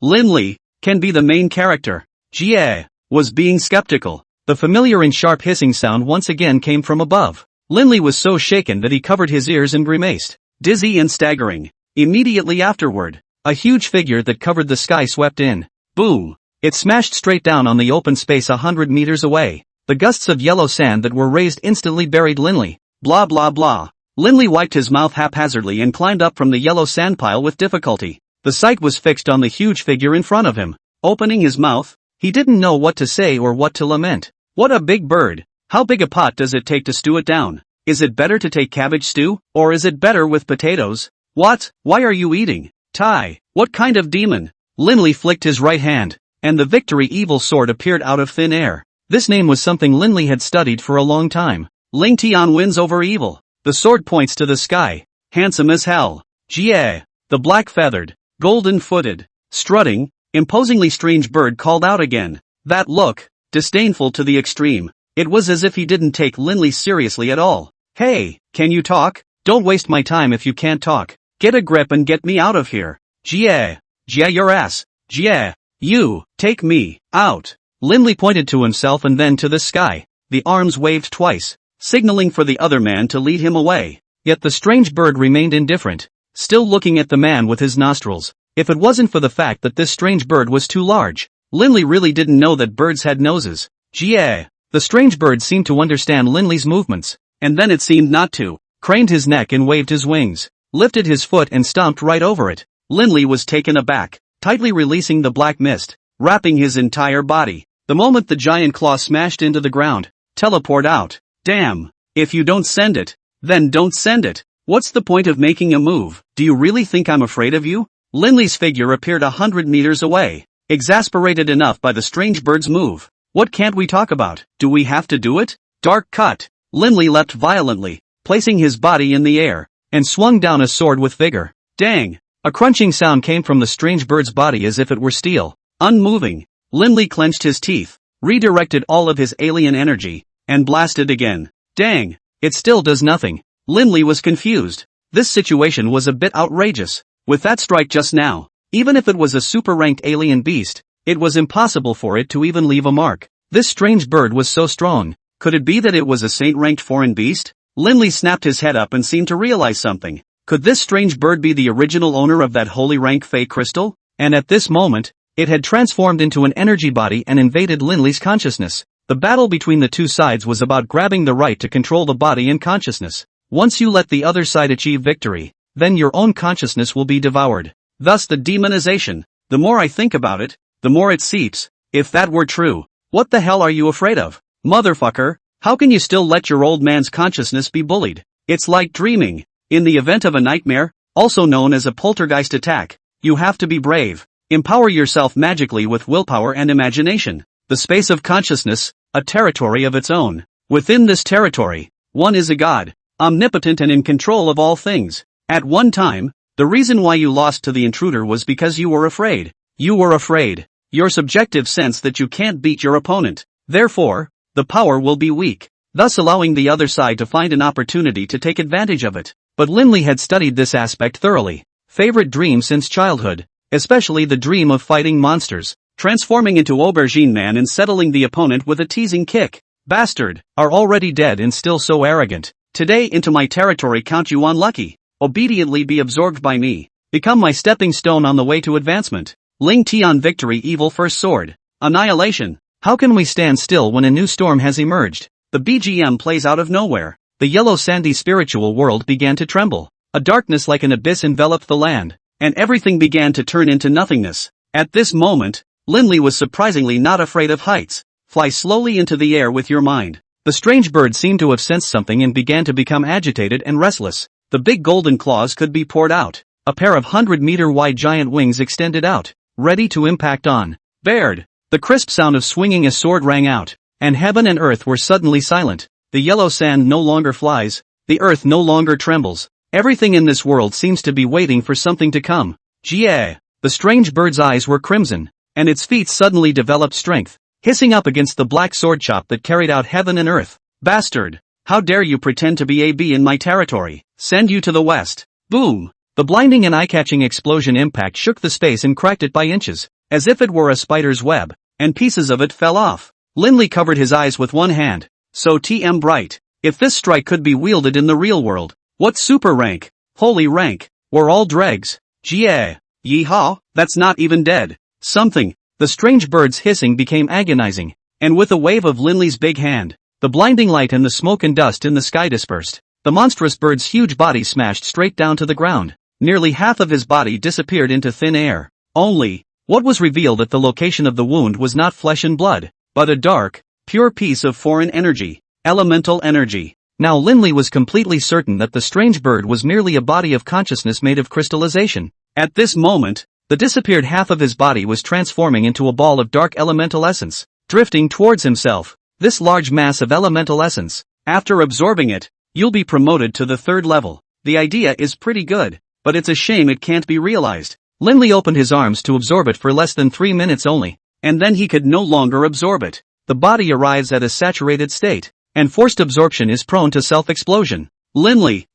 Linley, can be the main character. Jie was being skeptical. The familiar and sharp hissing sound once again came from above. Linley was so shaken that he covered his ears and grimaced, dizzy and staggering. Immediately afterward, a huge figure that covered the sky swept in. Boom! It smashed straight down on the open space 100 meters away. The gusts of yellow sand that were raised instantly buried Linley. Blah blah blah. Linley wiped his mouth haphazardly and climbed up from the yellow sand pile with difficulty. The sight was fixed on the huge figure in front of him. Opening his mouth, he didn't know what to say or what to lament. What a big bird! How big a pot does it take to stew it down? Is it better to take cabbage stew, or is it better with potatoes? What? Why are you eating? Tai! What kind of demon? Linley flicked his right hand, and the Victory Evil sword appeared out of thin air. This name was something Linley had studied for a long time. Ling Tian wins over evil. The sword points to the sky. Handsome as hell. Jie! The black-feathered, golden-footed, strutting, imposingly strange bird called out again. That look, disdainful to the extreme. It was as if he didn't take Linley seriously at all. Hey, can you talk? Don't waste my time if you can't talk. Get a grip and get me out of here. Jie! Jie your ass. Jie! You, take me, out. Linley pointed to himself and then to the sky. The arms waved twice, signaling for the other man to lead him away. Yet the strange bird remained indifferent, still looking at the man with his nostrils. If it wasn't for the fact that this strange bird was too large, Linley really didn't know that birds had noses. Jie! The strange bird seemed to understand Linley's movements, and then it seemed not to, craned his neck and waved his wings, lifted his foot and stomped right over it. Linley was taken aback, tightly releasing the black mist, wrapping his entire body. The moment the giant claw smashed into the ground, teleport out. Damn! If you don't send it, then don't send it. What's the point of making a move? Do you really think I'm afraid of you? Linley's figure appeared 100 meters away, exasperated enough by the strange bird's move. What can't we talk about? Do we have to do it? Dark cut. Linley leapt violently, placing his body in the air, and swung down a sword with vigor. Dang! A crunching sound came from the strange bird's body as if it were steel. Unmoving, Linley clenched his teeth, redirected all of his alien energy, and blasted again. Dang! It still does nothing. Linley was confused. This situation was a bit outrageous. With that strike just now, even if it was a super-ranked alien beast, it was impossible for it to even leave a mark. This strange bird was so strong. Could it be that it was a saint-ranked foreign beast? Linley snapped his head up and seemed to realize something. Could this strange bird be the original owner of that holy rank Fey crystal? And at this moment, it had transformed into an energy body and invaded Linley's consciousness. The battle between the two sides was about grabbing the right to control the body and consciousness. Once you let the other side achieve victory, then your own consciousness will be devoured. Thus the demonization. The more I think about it, the more it seeps. If that were true, what the hell are you afraid of? Motherfucker, how can you still let your old man's consciousness be bullied? It's like dreaming. In the event of a nightmare, also known as a poltergeist attack, you have to be brave. Empower yourself magically with willpower and imagination. The space of consciousness, a territory of its own. Within this territory, one is a god, omnipotent and in control of all things. At one time, the reason why you lost to the intruder was because you were afraid. You were afraid. Your subjective sense that you can't beat your opponent. Therefore, the power will be weak, thus allowing the other side to find an opportunity to take advantage of it. But Linley had studied this aspect thoroughly. Favorite dream since childhood, especially the dream of fighting monsters, transforming into Aubergine Man and settling the opponent with a teasing kick. Bastard, are already dead and still so arrogant. Today into my territory count you unlucky. Obediently be absorbed by me. Become my stepping stone on the way to advancement. Ling Tian victory evil first sword. Annihilation. How can we stand still when a new storm has emerged? The BGM plays out of nowhere. The yellow sandy spiritual world began to tremble. A darkness like an abyss enveloped the land, and everything began to turn into nothingness. At this moment, Linley was surprisingly not afraid of heights. Fly slowly into the air with your mind. The strange bird seemed to have sensed something and began to become agitated and restless. The big golden claws could be poured out. A pair of 100-meter-wide giant wings extended out, ready to impact on. Baird. The crisp sound of swinging a sword rang out, and heaven and earth were suddenly silent. The yellow sand no longer flies. The earth no longer trembles. Everything in this world seems to be waiting for something to come. Jie. The strange bird's eyes were crimson, and its feet suddenly developed strength, hissing up against the black sword chop that carried out heaven and earth. Bastard! How dare you pretend to be AB in my territory? Send you to the west. Boom! The blinding and eye-catching explosion impact shook the space and cracked it by inches, as if it were a spider's web, and pieces of it fell off. Linley covered his eyes with one hand. So TM bright. If this strike could be wielded in the real world, what super rank, holy rank, were all dregs? Jie. Yeehaw, that's not even dead. Something. The strange bird's hissing became agonizing, and with a wave of Linley's big hand, the blinding light and the smoke and dust in the sky dispersed. The monstrous bird's huge body smashed straight down to the ground. Nearly half of his body disappeared into thin air. Only, what was revealed at the location of the wound was not flesh and blood, but a dark, pure piece of foreign energy, elemental energy. Now Linley was completely certain that the strange bird was merely a body of consciousness made of crystallization. At this moment, the disappeared half of his body was transforming into a ball of dark elemental essence, drifting towards himself. This large mass of elemental essence, after absorbing it, you'll be promoted to the 3rd level. The idea is pretty good, but it's a shame it can't be realized. Linley opened his arms to absorb it for less than 3 minutes only, and then he could no longer absorb it. The body arrives at a saturated state, and forced absorption is prone to self-explosion. Linley,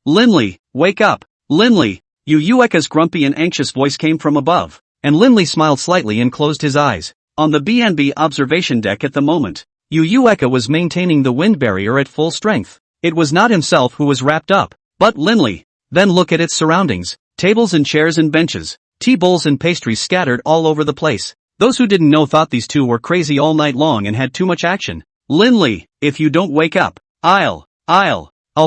wake up. Linley, Yueka's grumpy and anxious voice came from above, and Linley smiled slightly and closed his eyes. On the BNB observation deck at the moment, Yueka was maintaining the wind barrier at full strength. It was not himself who was wrapped up, but Linley. Then look at its surroundings. Tables and chairs and benches, tea bowls and pastries scattered all over the place. Those who didn't know thought these two were crazy all night long and had too much action. Linley, if you don't wake up, I'll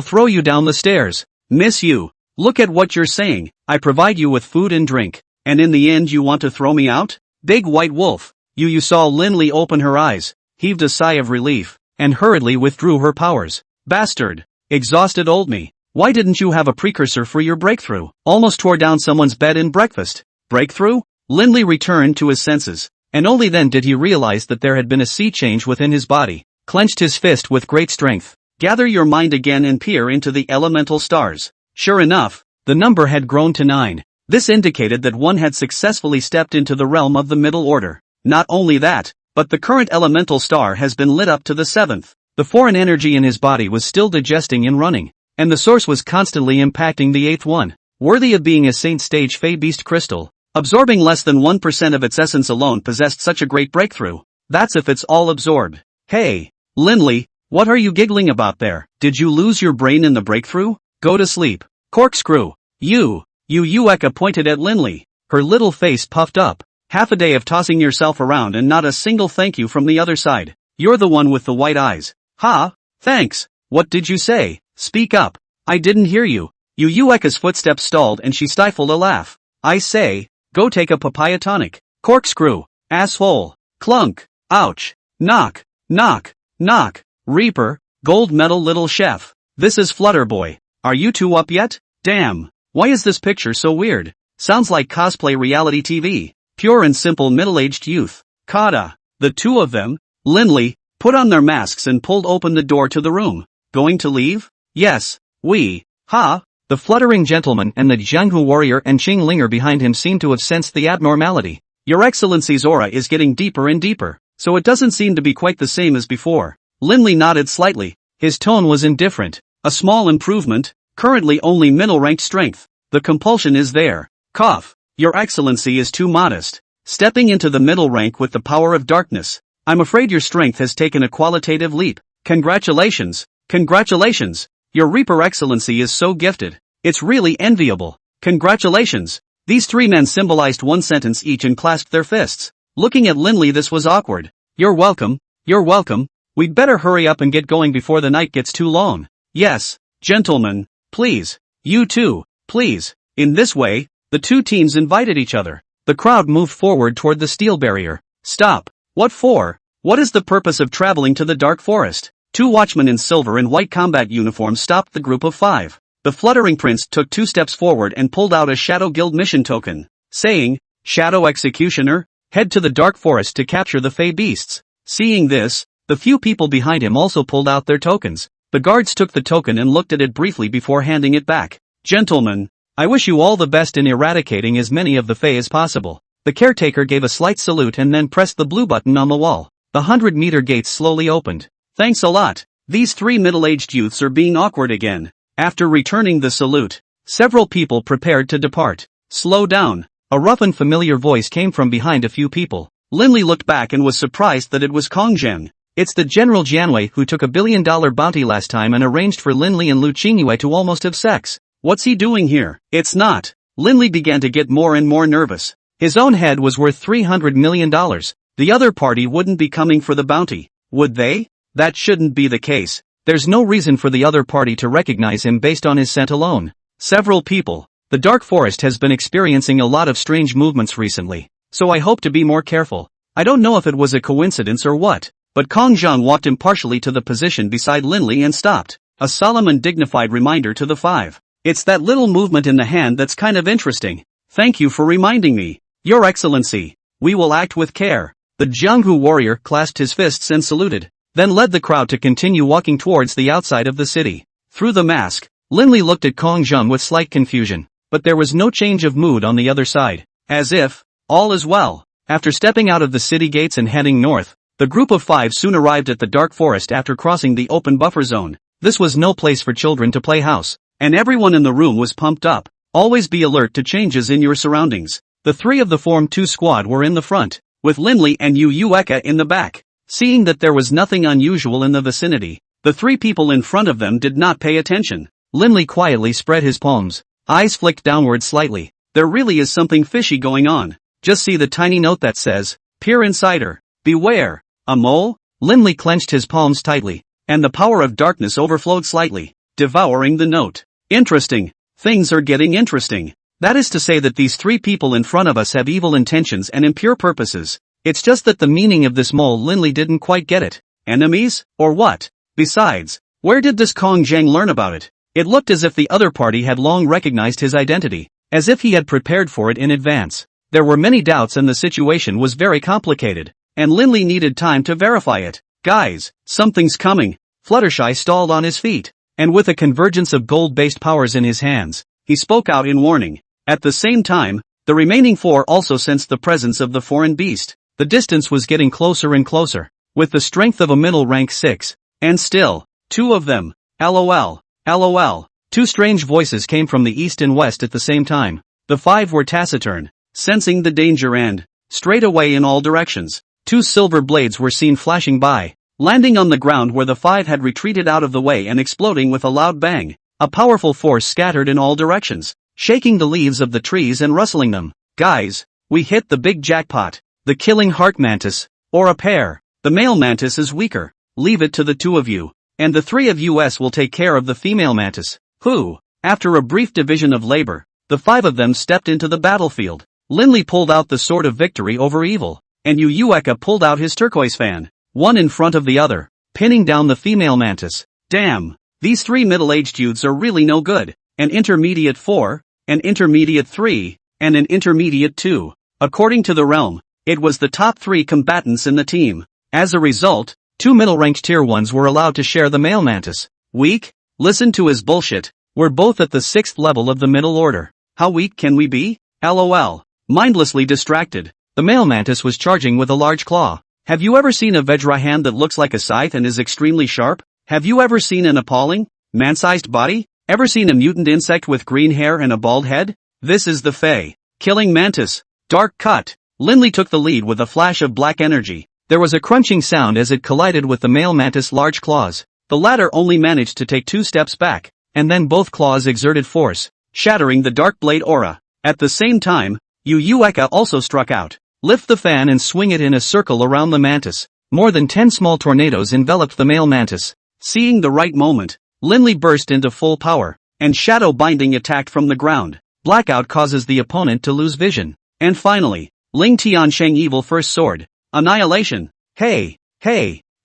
throw you down the stairs. Miss you. Look at what you're saying. I provide you with food and drink, and in the end you want to throw me out? Big white wolf. You saw Linley open her eyes, heaved a sigh of relief, and hurriedly withdrew her powers. Bastard. Exhausted old me. Why didn't you have a precursor for your breakthrough? Almost tore down someone's bed in breakfast. Breakthrough? Linley returned to his senses. and only then did he realize that there had been a sea change within his body, clenched his fist with great strength. Gather your mind again and peer into the elemental stars. Sure enough, the number had grown to 9. This indicated that one had successfully stepped into the realm of the middle order. Not only that, but the current elemental star has been lit up to the 7th. The foreign energy in his body was still digesting and running, and the source was constantly impacting the 8th one. Worthy of being a saint stage Fey Beast crystal, absorbing less than 1% of its essence alone possessed such a great breakthrough. That's if it's all absorbed. Hey, Linley, what are you giggling about there? Did you lose your brain in the breakthrough? Go to sleep. Corkscrew. You Eka pointed at Linley. Her little face puffed up. Half a day of tossing yourself around and not a single thank you from the other side. You're the one with the white eyes. Ha? Thanks. What did you say? Speak up. I didn't hear you. Eka's footsteps stalled and she stifled a laugh. I say, go take a papaya tonic. Corkscrew. Asshole. Clunk. Ouch. Knock. Knock. Knock. Reaper. Gold medal little chef. This is Flutterboy. Are you two up yet? Damn. Why is this picture so weird? Sounds like cosplay reality TV. Pure and simple middle-aged youth. Kata. The two of them, Linley, put on their masks and pulled open the door to the room. Going to leave? Yes. Ha? The fluttering gentleman and the Jianghu warrior and Qing Linger behind him seemed to have sensed the abnormality. Your Excellency's aura is getting deeper and deeper, so it doesn't seem to be quite the same as before. Linley nodded slightly. His tone was indifferent. A small improvement, currently only middle-ranked strength. The compulsion is there. Cough. Your Excellency is too modest. Stepping into the middle rank with the power of darkness. I'm afraid your strength has taken a qualitative leap. Congratulations. Congratulations. Your Reaper Excellency is so gifted. It's really enviable. Congratulations. These three men symbolized one sentence each and clasped their fists. Looking at Linley, this was awkward. You're welcome. You're welcome. We'd better hurry up and get going before the night gets too long. Yes, gentlemen, please. You too, please. In this way, the two teams invited each other. The crowd moved forward toward the steel barrier. Stop. What for? What is the purpose of traveling to the dark forest? Two watchmen in silver and white combat uniforms stopped the group of 5. The fluttering prince took 2 steps forward and pulled out a Shadow Guild mission token, saying, Shadow Executioner, head to the dark forest to capture the Fey Beasts. Seeing this, the few people behind him also pulled out their tokens. The guards took the token and looked at it briefly before handing it back. Gentlemen, I wish you all the best in eradicating as many of the Fey as possible. The caretaker gave a slight salute and then pressed the blue button on the wall. The 100-meter gates slowly opened. Thanks a lot. These 3 middle-aged youths are being awkward again. After returning the salute, several people prepared to depart. Slow down. A rough and familiar voice came from behind a few people. Linley looked back and was surprised that it was Kong Zheng. It's the General Jianwei who took $1 billion bounty last time and arranged for Linley and Lu Qingyue to almost have sex. What's he doing here? It's not. Linley began to get more and more nervous. His own head was worth $300 million. The other party wouldn't be coming for the bounty, would they? That shouldn't be the case. There's no reason for the other party to recognize him based on his scent alone. Several people. The Dark Forest has been experiencing a lot of strange movements recently, so I hope to be more careful. I don't know if it was a coincidence or what, but Kong Zhang walked impartially to the position beside Linley and stopped. A solemn and dignified reminder to the 5. It's that little movement in the hand that's kind of interesting. Thank you for reminding me. Your Excellency, we will act with care. The Jianghu warrior clasped his fists and saluted, then led the crowd to continue walking towards the outside of the city. Through the mask, Linley looked at Kong Zhang with slight confusion, but there was no change of mood on the other side. As if, all is well. After stepping out of the city gates and heading north, the group of 5 soon arrived at the dark forest after crossing the open buffer zone. This was no place for children to play house, and everyone in the room was pumped up. Always be alert to changes in your surroundings. The 3 of the Form 2 squad were in the front, with Linley and Eka in the back. Seeing that there was nothing unusual in the vicinity, the 3 people in front of them did not pay attention. Linley quietly spread his palms, eyes flicked downward slightly. There really is something fishy going on. Just see the tiny note that says, Peer Insider, beware. A mole? Linley clenched his palms tightly, and the power of darkness overflowed slightly, devouring the note. Interesting. Things are getting interesting. That is to say that these 3 people in front of us have evil intentions and impure purposes. It's just that the meaning of this mole Linley didn't quite get it. Enemies? Or what? Besides, where did this Kong Zhang learn about it? It looked as if the other party had long recognized his identity, as if he had prepared for it in advance. There were many doubts and the situation was very complicated, and Linley needed time to verify it. Guys, something's coming. Fluttershy stalled on his feet, and with a convergence of gold-based powers in his hands, he spoke out in warning. At the same time, the remaining four also sensed the presence of the foreign beast. The distance was getting closer and closer, with the strength of a middle rank 6. And still, two of them. LOL. LOL. Two strange voices came from the east and west at the same time. The five were taciturn, sensing the danger and, straight away in all directions, two silver blades were seen flashing by, landing on the ground where the five had retreated out of the way and exploding with a loud bang. A powerful force scattered in all directions, shaking the leaves of the trees and rustling them. Guys, we hit the big jackpot. The killing heart mantis, or a pair. The male mantis is weaker. Leave it to the two of you, and the three of us will take care of the female mantis. Who? After a brief division of labor, the five of them stepped into the battlefield. Linley pulled out the sword of victory over evil, and Yu pulled out his turquoise fan, one in front of the other, pinning down the female mantis. Damn, these three middle-aged youths are really no good. An intermediate 4, an intermediate 3, and an intermediate 2. According to the realm, it was the top 3 combatants in the team. As a result, 2 middle-ranked tier 1s were allowed to share the male mantis. Weak? Listen to his bullshit. We're both at the 6th level of the middle order. How weak can we be? LOL. Mindlessly distracted, the male mantis was charging with a large claw. Have you ever seen a Vajra hand that looks like a scythe and is extremely sharp? Have you ever seen an appalling, man-sized body? Ever seen a mutant insect with green hair and a bald head? This is the Fae. Killing mantis. Dark cut. Linley took the lead with a flash of black energy. There was a crunching sound as it collided with the male mantis' large claws. The latter only managed to take 2 steps back, and then both claws exerted force, shattering the dark blade aura. At the same time, Yu also struck out. Lift the fan and swing it in a circle around the mantis. More than 10 small tornadoes enveloped the male mantis. Seeing the right moment, Linley burst into full power, and shadow binding attacked from the ground. Blackout causes the opponent to lose vision. And finally, Ling Tiansheng Evil First Sword. Annihilation. Hey,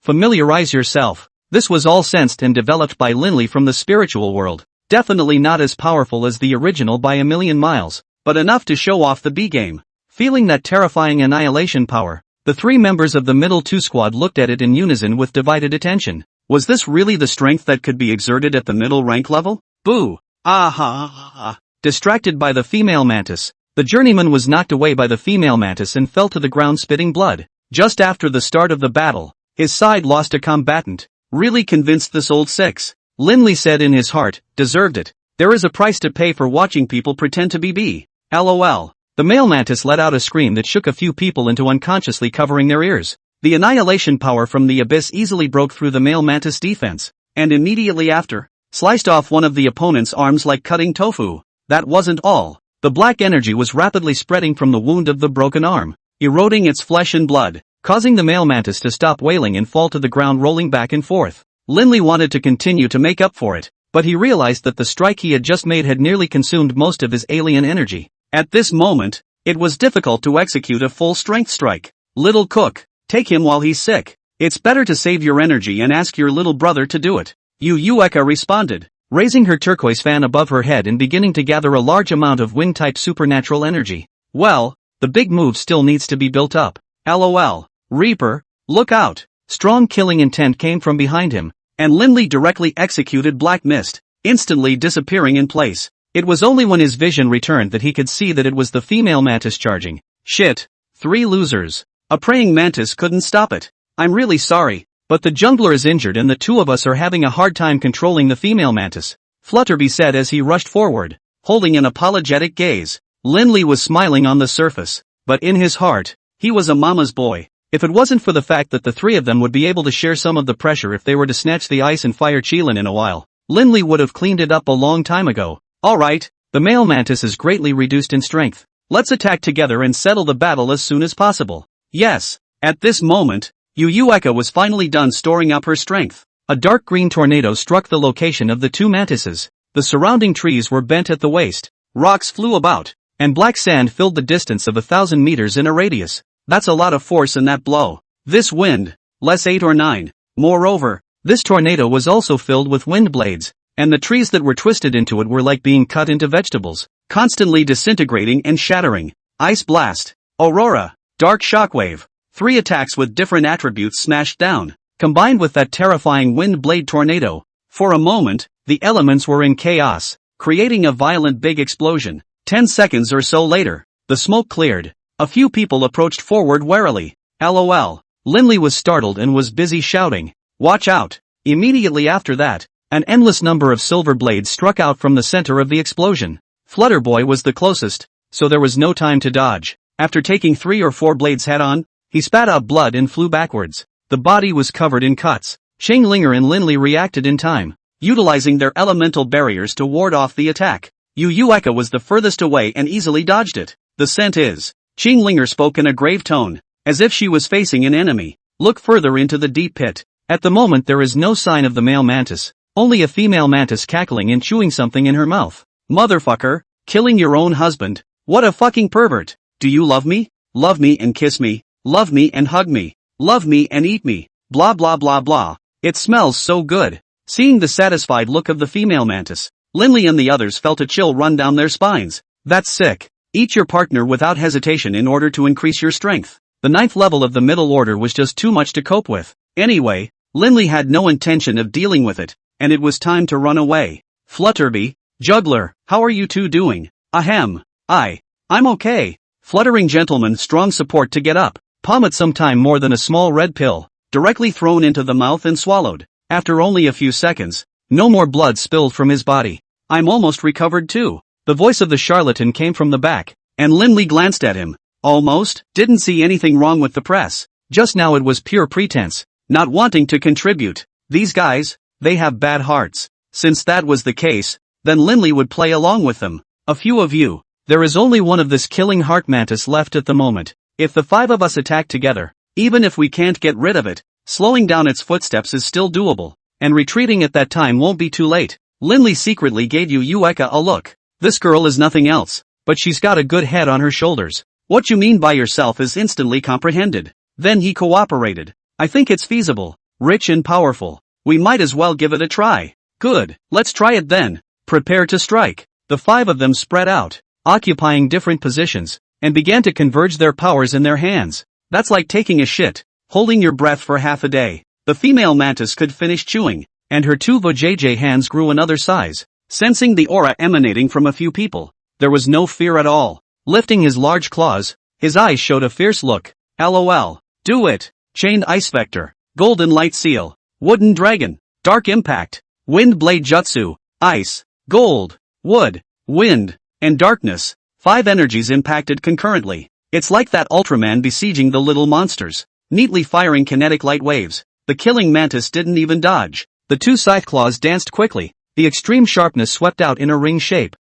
familiarize yourself. This was all sensed and developed by Linley from the spiritual world. Definitely not as powerful as the original by a million miles, but enough to show off the B-game. Feeling that terrifying annihilation power, the 3 members of the middle 2 squad looked at it in unison with divided attention. Was this really the strength that could be exerted at the middle rank level? Boo! Ah. Distracted by the female mantis, the journeyman was knocked away by the female mantis and fell to the ground spitting blood. Just after the start of the battle, his side lost a combatant. Really convinced this old 6. Linley said in his heart, deserved it. There is a price to pay for watching people pretend to be B. LOL. The male mantis let out a scream that shook a few people into unconsciously covering their ears. The annihilation power from the abyss easily broke through the male mantis defense, and immediately after, sliced off one of the opponent's arms like cutting tofu. That wasn't all. The black energy was rapidly spreading from the wound of the broken arm, eroding its flesh and blood, causing the male mantis to stop wailing and fall to the ground rolling back and forth. Linley wanted to continue to make up for it, but he realized that the strike he had just made had nearly consumed most of his alien energy. At this moment, it was difficult to execute a full-strength strike. Little cook, take him while he's sick. It's better to save your energy and ask your little brother to do it. Yu responded, raising her turquoise fan above her head and beginning to gather a large amount of wind-type supernatural energy. Well, the big move still needs to be built up. LOL. Reaper, look out. Strong killing intent came from behind him, and Linley directly executed Black Mist, instantly disappearing in place. It was only when his vision returned that he could see that it was the female mantis charging. Shit. 3 losers. A praying mantis couldn't stop it. I'm really sorry, but the jungler is injured and the 2 of us are having a hard time controlling the female mantis, Flutterby said as he rushed forward, holding an apologetic gaze. Linley was smiling on the surface, but in his heart, he was a mama's boy. If it wasn't for the fact that the 3 of them would be able to share some of the pressure if they were to snatch the ice and fire Chilin in a while, Linley would have cleaned it up a long time ago. Alright, the male mantis is greatly reduced in strength. Let's attack together and settle the battle as soon as possible. Yes, at this moment, Yu was finally done storing up her strength. A dark green tornado struck the location of the 2 mantises. The surrounding trees were bent at the waist, rocks flew about, and black sand filled the distance of 1,000 meters in a radius. That's a lot of force in that blow. This wind, less 8 or 9. Moreover, this tornado was also filled with wind blades, and the trees that were twisted into it were like being cut into vegetables, constantly disintegrating and shattering. Ice Blast, Aurora, Dark Shockwave. 3 attacks with different attributes smashed down, combined with that terrifying Wind Blade Tornado. For a moment, the elements were in chaos, creating a violent big explosion. 10 seconds or so later, the smoke cleared. A few people approached forward warily. LOL. Linley was startled and was busy shouting, "Watch out!" Immediately after that, an endless number of silver blades struck out from the center of the explosion. Flutterboy was the closest, so there was no time to dodge. After taking 3 or 4 blades head-on, he spat out blood and flew backwards. The body was covered in cuts. Xinglinger and Linley reacted in time, utilizing their elemental barriers to ward off the attack. Yueka was the furthest away and easily dodged it. "The scent is," Xinglinger spoke in a grave tone, as if she was facing an enemy. "Look further into the deep pit." At the moment there is no sign of the male mantis, only a female mantis cackling and chewing something in her mouth. "Motherfucker, killing your own husband. What a fucking pervert. Do you love me? Love me and kiss me. Love me and hug me. Love me and eat me. Blah blah blah blah. It smells so good." Seeing the satisfied look of the female mantis, Linley and the others felt a chill run down their spines. "That's sick. Eat your partner without hesitation in order to increase your strength." The 9th level of the middle order was just too much to cope with. Anyway, Linley had no intention of dealing with it, and it was time to run away. "Flutterby, Juggler, how are you two doing?" "Ahem. I'm okay." Fluttering gentleman, strong support to get up. Pommet sometime more than a small red pill, directly thrown into the mouth and swallowed. After only a few seconds, no more blood spilled from his body. "I'm almost recovered too." The voice of the charlatan came from the back, and Linley glanced at him. "Almost? Didn't see anything wrong with the press. Just now it was pure pretense, not wanting to contribute. These guys, they have bad hearts." Since that was the case, then Linley would play along with them. "A few of you. There is only one of this killing heart mantis left at the moment. If the 5 of us attack together, even if we can't get rid of it, slowing down its footsteps is still doable, and retreating at that time won't be too late." Linley secretly gave Yueka a look. This girl is nothing else, but she's got a good head on her shoulders. "What you mean by yourself is instantly comprehended." Then he cooperated. "I think it's feasible, rich and powerful. We might as well give it a try." "Good, let's try it then. Prepare to strike." The 5 of them spread out, occupying different positions, and began to converge their powers in their hands. That's like taking a shit, holding your breath for half a day. The female mantis could finish chewing, and her 2 vajayjay hands grew another size. Sensing the aura emanating from a few people, there was no fear at all. Lifting his large claws, his eyes showed a fierce look. "LOL. Do it." Chained Ice Vector, Golden Light Seal, Wooden Dragon, Dark Impact, Wind Blade Jutsu, Ice, Gold, Wood, Wind, and Darkness. 5 energies impacted concurrently. It's like that Ultraman besieging the little monsters, neatly firing kinetic light waves. The killing mantis didn't even dodge. The 2 scythe claws danced quickly. The extreme sharpness swept out in a ring shape.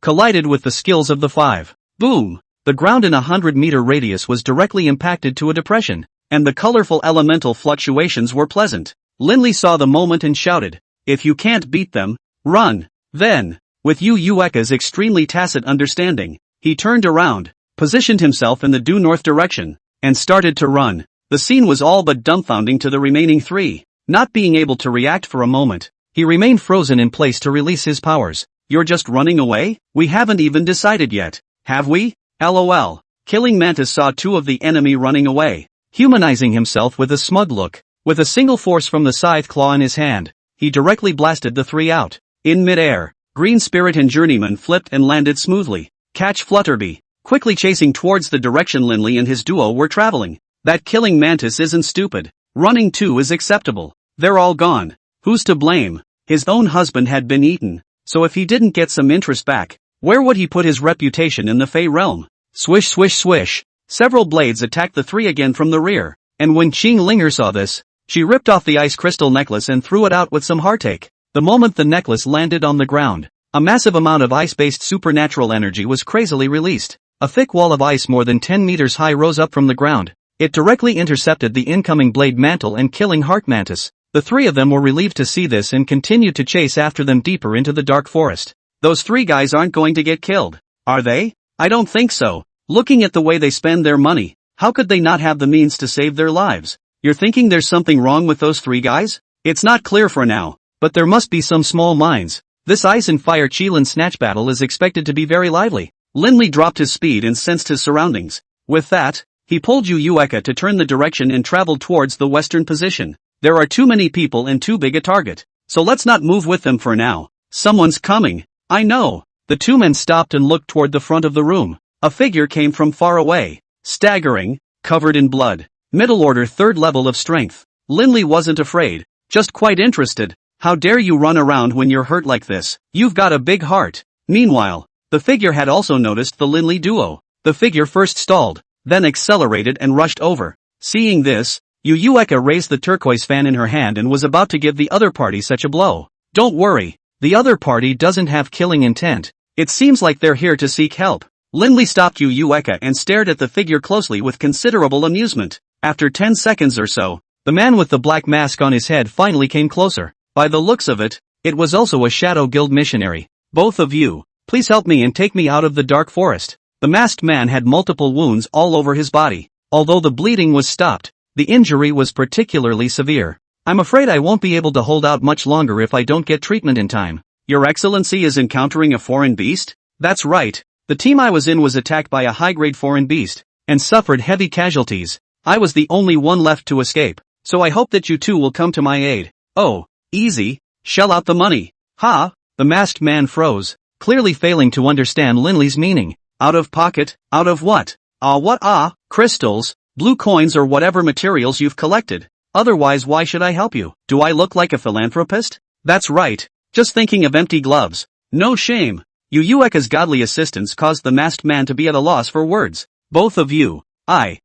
Collided with the skills of the 5. Boom! The ground in a 100-meter radius was directly impacted to a depression, and the colorful elemental fluctuations were pleasant. Linley saw the moment and shouted, "If you can't beat them, run." Then, with Yueka's extremely tacit understanding, he turned around, positioned himself in the due north direction, and started to run. The scene was all but dumbfounding to the remaining 3. Not being able to react for a moment, he remained frozen in place to release his powers. "You're just running away? We haven't even decided yet, have we?" LOL. Killing Mantis saw 2 of the enemy running away, humanizing himself with a smug look. With a single force from the scythe claw in his hand, he directly blasted the 3 out. In mid-air, Green Spirit and Journeyman flipped and landed smoothly. Catch Flutterby, quickly chasing towards the direction Linley and his duo were traveling. That killing mantis isn't stupid. Running too is acceptable. They're all gone. Who's to blame? His own husband had been eaten, so if he didn't get some interest back, where would he put his reputation in the Fey realm? Swish swish swish. Several blades attacked the 3 again from the rear, and when Xinglinger saw this, she ripped off the ice crystal necklace and threw it out with some heartache. The moment the necklace landed on the ground, a massive amount of ice-based supernatural energy was crazily released. A thick wall of ice more than 10 meters high rose up from the ground. It directly intercepted the incoming blade mantle and killing heart mantis. The 3 of them were relieved to see this and continued to chase after them deeper into the dark forest. Those 3 guys aren't going to get killed, are they? I don't think so. Looking at the way they spend their money, how could they not have the means to save their lives? You're thinking there's something wrong with those 3 guys? It's not clear for now, but there must be some small minds. This ice and fire Qilin snatch battle is expected to be very lively. Linley dropped his speed and sensed his surroundings. With that, he pulled Yu Eka to turn the direction and traveled towards the western position. There are too many people and too big a target, so let's not move with them for now. Someone's coming. I know. The two men stopped and looked toward the front of the room. A figure came from far away. Staggering, covered in blood. Middle order, third level of strength. Linley wasn't afraid, just quite interested. How dare you run around when you're hurt like this? You've got a big heart. Meanwhile, the figure had also noticed the Linley duo. The figure first stalled, then accelerated and rushed over. Seeing this, Yu Eka raised the turquoise fan in her hand and was about to give the other party such a blow. Don't worry, the other party doesn't have killing intent. It seems like they're here to seek help. Linley stopped Yu Eka and stared at the figure closely with considerable amusement. After 10 seconds or so, the man with the black mask on his head finally came closer. By the looks of it, it was also a Shadow Guild missionary. Both of you, please help me and take me out of the dark forest. The masked man had multiple wounds all over his body. Although the bleeding was stopped, the injury was particularly severe. I'm afraid I won't be able to hold out much longer if I don't get treatment in time. Your Excellency is encountering a foreign beast? That's right. The team I was in was attacked by a high-grade foreign beast, and suffered heavy casualties. I was the only one left to escape, so I hope that you two will come to my aid. Oh, easy, shell out the money. Ha! The masked man froze, clearly failing to understand Linley's meaning. Out of pocket? Out of what? What? Crystals, blue coins or whatever materials you've collected. Otherwise why should I help you? Do I look like a philanthropist? That's right, just thinking of empty gloves. No shame. Yu Eka's godly assistance caused the masked man to be at a loss for words. Both of you. I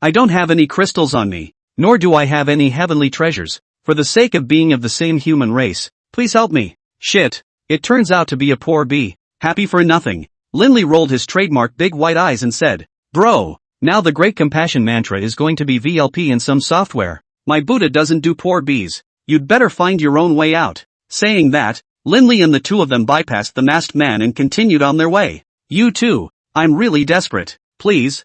don't have any crystals on me, nor do I have any heavenly treasures. For the sake of being of the same human race, please help me. Shit. It turns out to be a poor bee. Happy for nothing. Linley rolled his trademark big white eyes and said, Bro, now the great compassion mantra is going to be VLP in some software. My Buddha doesn't do poor bees. You'd better find your own way out. Saying that, Linley and the two of them bypassed the masked man and continued on their way. You too. I'm really desperate. Please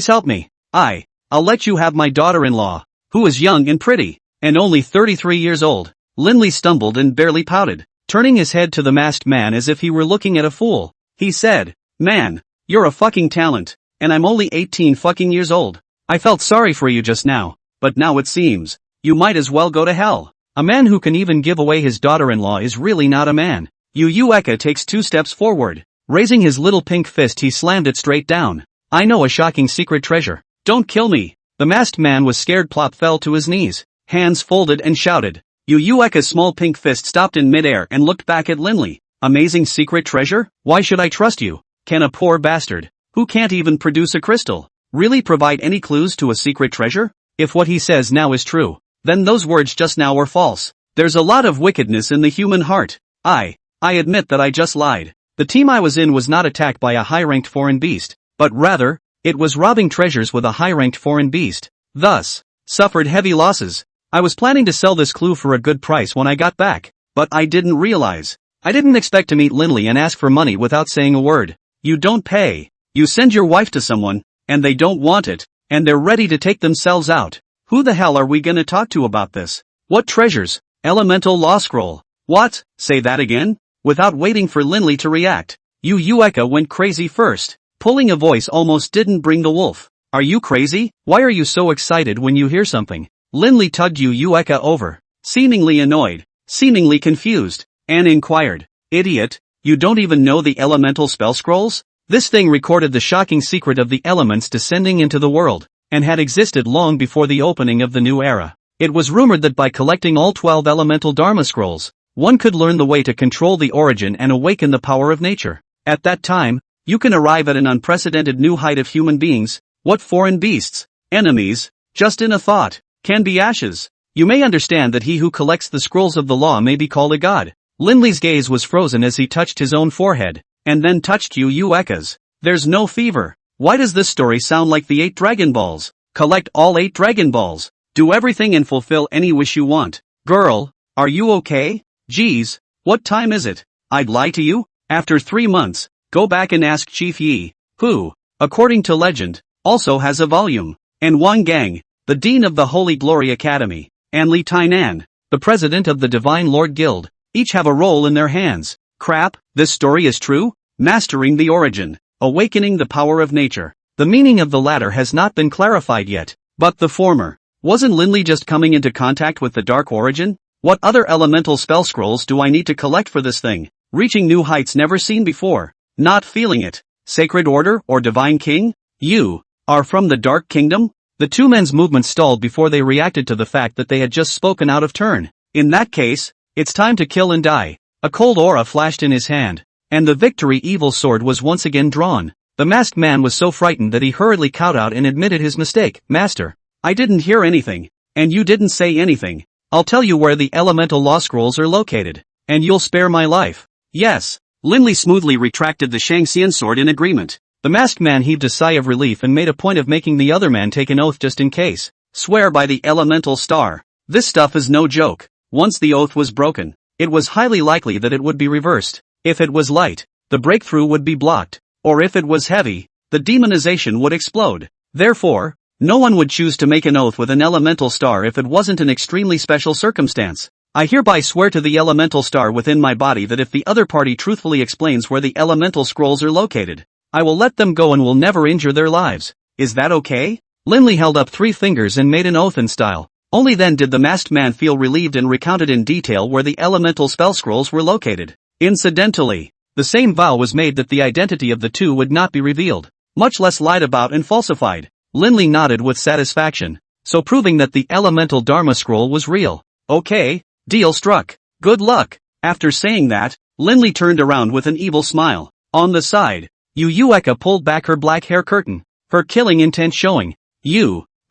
help me. I'll let you have my daughter-in-law, who is young and pretty, and only 33 years old. Linley stumbled and barely pouted, turning his head to the masked man as if he were looking at a fool. He said, Man, you're a fucking talent, and I'm only 18 fucking years old. I felt sorry for you just now, but now it seems, you might as well go to hell. A man who can even give away his daughter-in-law is really not a man. Yu Eka takes 2 steps forward. Raising his little pink fist he slammed it straight down. I know a shocking secret treasure. Don't kill me. The masked man was scared. Plop fell to his knees, hands folded and shouted. Yu Eka's small pink fist stopped in midair and looked back at Linley. Amazing secret treasure? Why should I trust you? Can a poor bastard, who can't even produce a crystal, really provide any clues to a secret treasure? If what he says now is true, then those words just now were false. There's a lot of wickedness in the human heart. I admit that I just lied. The team I was in was not attacked by a high-ranked foreign beast, but rather, it was robbing treasures with a high-ranked foreign beast. Thus, suffered heavy losses. I was planning to sell this clue for a good price when I got back, but I didn't realize. I didn't expect to meet Linley and ask for money without saying a word. You don't pay. You send your wife to someone, and they don't want it, and they're ready to take themselves out. Who the hell are we gonna talk to about this? What treasures? Elemental law scroll. What? Say that again? Without waiting for Linley to react, Yu Eka went crazy first. Pulling a voice almost didn't bring the wolf. Are you crazy? Why are you so excited when you hear something? Linley tugged Yu Eka over, seemingly annoyed, seemingly confused, and inquired, Idiot, you don't even know the elemental spell scrolls? This thing recorded the shocking secret of the elements descending into the world, and had existed long before the opening of the new era. It was rumored that by collecting all 12 elemental Dharma scrolls, one could learn the way to control the origin and awaken the power of nature. At that time, you can arrive at an unprecedented new height of human beings. What foreign beasts, enemies, just in a thought, can be ashes. You may understand that he who collects the scrolls of the law may be called a god. Linley's gaze was frozen as he touched his own forehead, and then touched Yu Eka's. There's no fever. Why does this story sound like the 8 Dragon Balls? Collect all 8 Dragon Balls. Do everything and fulfill any wish you want. Girl, are you okay? Geez, what time is it? I'd lie to you? After 3 months, go back and ask Chief Yi, who, according to legend, also has a volume, and Wang Gang, the Dean of the Holy Glory Academy, and Li Tainan, the President of the Divine Lord Guild, each have a role in their hands. Crap, this story is true? Mastering the origin. Awakening the power of nature. The meaning of the latter has not been clarified yet, but the former. Wasn't Linley just coming into contact with the dark origin? What other elemental spell scrolls do I need to collect for this thing? Reaching new heights never seen before. Not feeling it. Sacred Order or Divine King? You are from the Dark Kingdom? The two men's movements stalled before they reacted to the fact that they had just spoken out of turn. In that case, it's time to kill and die. A cold aura flashed in his hand, and the victory evil sword was once again drawn. The masked man was so frightened that he hurriedly kowtowed and admitted his mistake. Master, I didn't hear anything, and you didn't say anything. I'll tell you where the elemental law scrolls are located, and you'll spare my life. Yes. Linley smoothly retracted the Shangxian sword in agreement. The masked man heaved a sigh of relief and made a point of making the other man take an oath just in case. Swear by the elemental star. This stuff is no joke. Once the oath was broken, it was highly likely that it would be reversed. If it was light, the breakthrough would be blocked. Or if it was heavy, the demonization would explode. Therefore, no one would choose to make an oath with an elemental star if it wasn't an extremely special circumstance. I hereby swear to the elemental star within my body that if the other party truthfully explains where the elemental scrolls are located, I will let them go and will never injure their lives. Is that okay? Linley held up 3 fingers and made an oath in style. Only then did the masked man feel relieved and recounted in detail where the elemental spell scrolls were located. Incidentally, the same vow was made that the identity of the two would not be revealed, much less lied about and falsified. Linley nodded with satisfaction, so proving that the elemental Dharma scroll was real. Okay, deal struck. Good luck. After saying that, Linley turned around with an evil smile. On the side, Yu Yueka pulled back her black hair curtain, her killing intent showing.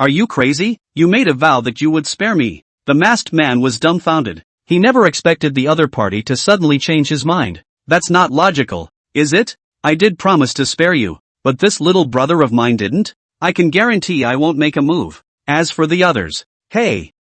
Are you crazy? You made a vow that you would spare me. The masked man was dumbfounded. He never expected the other party to suddenly change his mind. That's not logical, is it? I did promise to spare you, but this little brother of mine didn't? I can guarantee I won't make a move. As for the others, hey,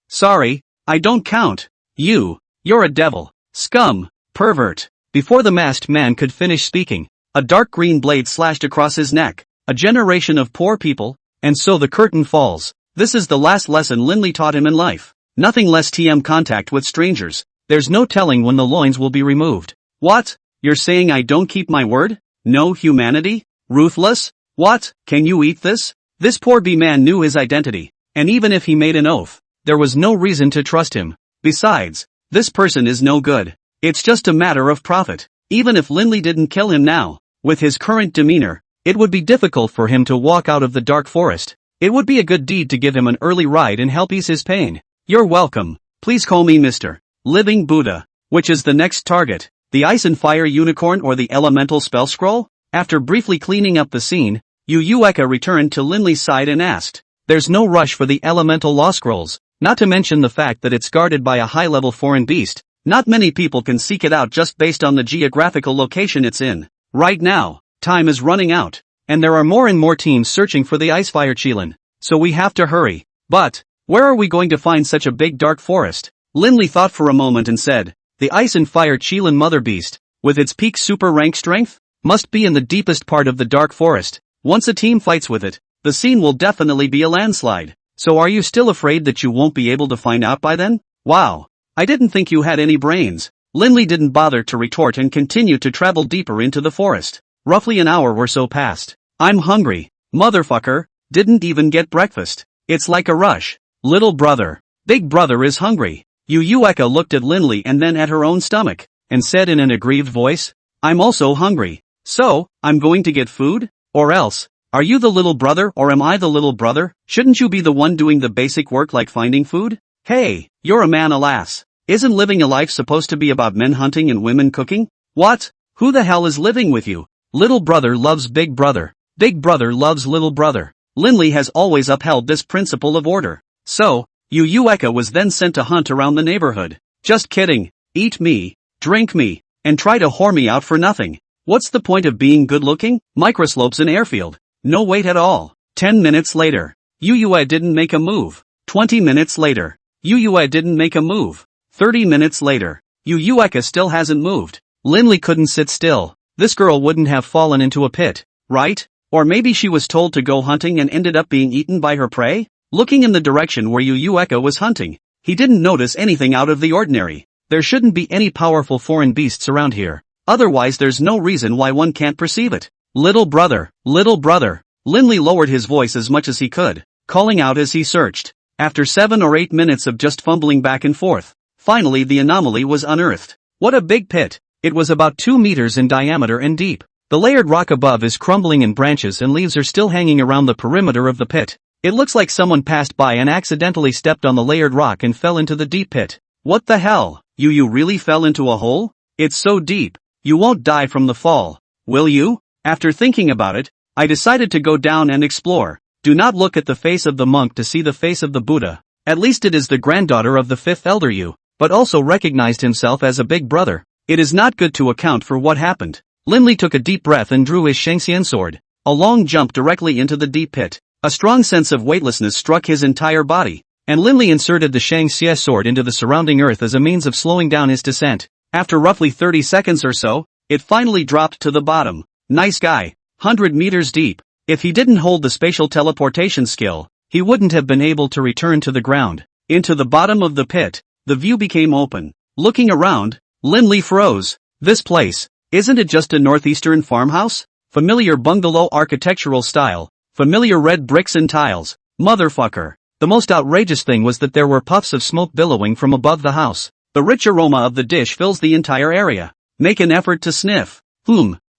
sorry, I don't count. You're a devil, scum, pervert. Before the masked man could finish speaking, a dark green blade slashed across his neck. A generation of poor people, and so the curtain falls. This is the last lesson Linley taught him in life. Nothing less TM contact with strangers. There's no telling when the loins will be removed. What? You're saying I don't keep my word? No humanity? Ruthless? What? Can you eat this? This poor B-man knew his identity, and even if he made an oath, there was no reason to trust him. Besides, this person is no good. It's just a matter of profit. Even if Linley didn't kill him now, with his current demeanor, it would be difficult for him to walk out of the dark forest. It would be a good deed to give him an early ride and help ease his pain. You're welcome. Please call me Mr. Living Buddha. Which is the next target? The Ice and Fire Unicorn or the Elemental Spell Scroll? After briefly cleaning up the scene, Yu Yueka returned to Linley's side and asked. There's no rush for the Elemental Law Scrolls, not to mention the fact that it's guarded by a high-level foreign beast. Not many people can seek it out just based on the geographical location it's in. Right now, time is running out, and there are more and more teams searching for the Icefire Qilin, so we have to hurry. But, where are we going to find such a big dark forest? Linley thought for a moment and said, the Ice and Fire Qilin Mother Beast, with its peak super rank strength, must be in the deepest part of the dark forest. Once a team fights with it, the scene will definitely be a landslide. So are you still afraid that you won't be able to find out by then? Wow. I didn't think you had any brains. Linley didn't bother to retort and continued to travel deeper into the forest. Roughly an hour or so passed. I'm hungry. Motherfucker, didn't even get breakfast. It's like a rush. Little brother. Big brother is hungry. Yu Yueka looked at Linley and then at her own stomach, and said in an aggrieved voice, I'm also hungry. So, I'm going to get food? Or else, are you the little brother or am I the little brother? Shouldn't you be the one doing the basic work like finding food? Hey, you're a man alas. Isn't living a life supposed to be about men hunting and women cooking? What? Who the hell is living with you? Little brother loves big brother. Big brother loves little brother. Linley has always upheld this principle of order. So, Yu Yueka was then sent to hunt around the neighborhood. Just kidding. Eat me, drink me, and try to whore me out for nothing. What's the point of being good looking? Microslopes and airfield. No weight at all. 10 minutes later. Yu Yueka didn't make a move. 20 minutes later. Yu Yueka didn't make a move. 30 minutes later. Yu Yueka still hasn't moved. Linley couldn't sit still. This girl wouldn't have fallen into a pit, right? Or maybe she was told to go hunting and ended up being eaten by her prey? Looking in the direction where Yu Yueka was hunting, he didn't notice anything out of the ordinary. There shouldn't be any powerful foreign beasts around here. Otherwise there's no reason why one can't perceive it. Little brother, little brother. Linley lowered his voice as much as he could, calling out as he searched. After 7 or 8 minutes of just fumbling back and forth, finally the anomaly was unearthed. What a big pit! It was about 2 meters in diameter and deep. The layered rock above is crumbling in branches and leaves are still hanging around the perimeter of the pit. It looks like someone passed by and accidentally stepped on the layered rock and fell into the deep pit. What the hell? You really fell into a hole? It's so deep. You won't die from the fall, will you? After thinking about it, I decided to go down and explore. Do not look at the face of the monk to see the face of the Buddha. At least it is the granddaughter of the 5th elder Yu, but also recognized himself as a big brother. It is not good to account for what happened. Linley took a deep breath and drew his Shangxian sword. A long jump directly into the deep pit. A strong sense of weightlessness struck his entire body, and Linley inserted the Shangxia sword into the surrounding earth as a means of slowing down his descent. After roughly 30 seconds or so, it finally dropped to the bottom. Nice guy. 100 meters deep. If he didn't hold the spatial teleportation skill, he wouldn't have been able to return to the ground. Into the bottom of the pit, the view became open. Looking around, Linley froze. This place, isn't it just a northeastern farmhouse? Familiar bungalow architectural style. Familiar red bricks and tiles. Motherfucker. The most outrageous thing was that there were puffs of smoke billowing from above the house. The rich aroma of the dish fills the entire area. Make an effort to sniff.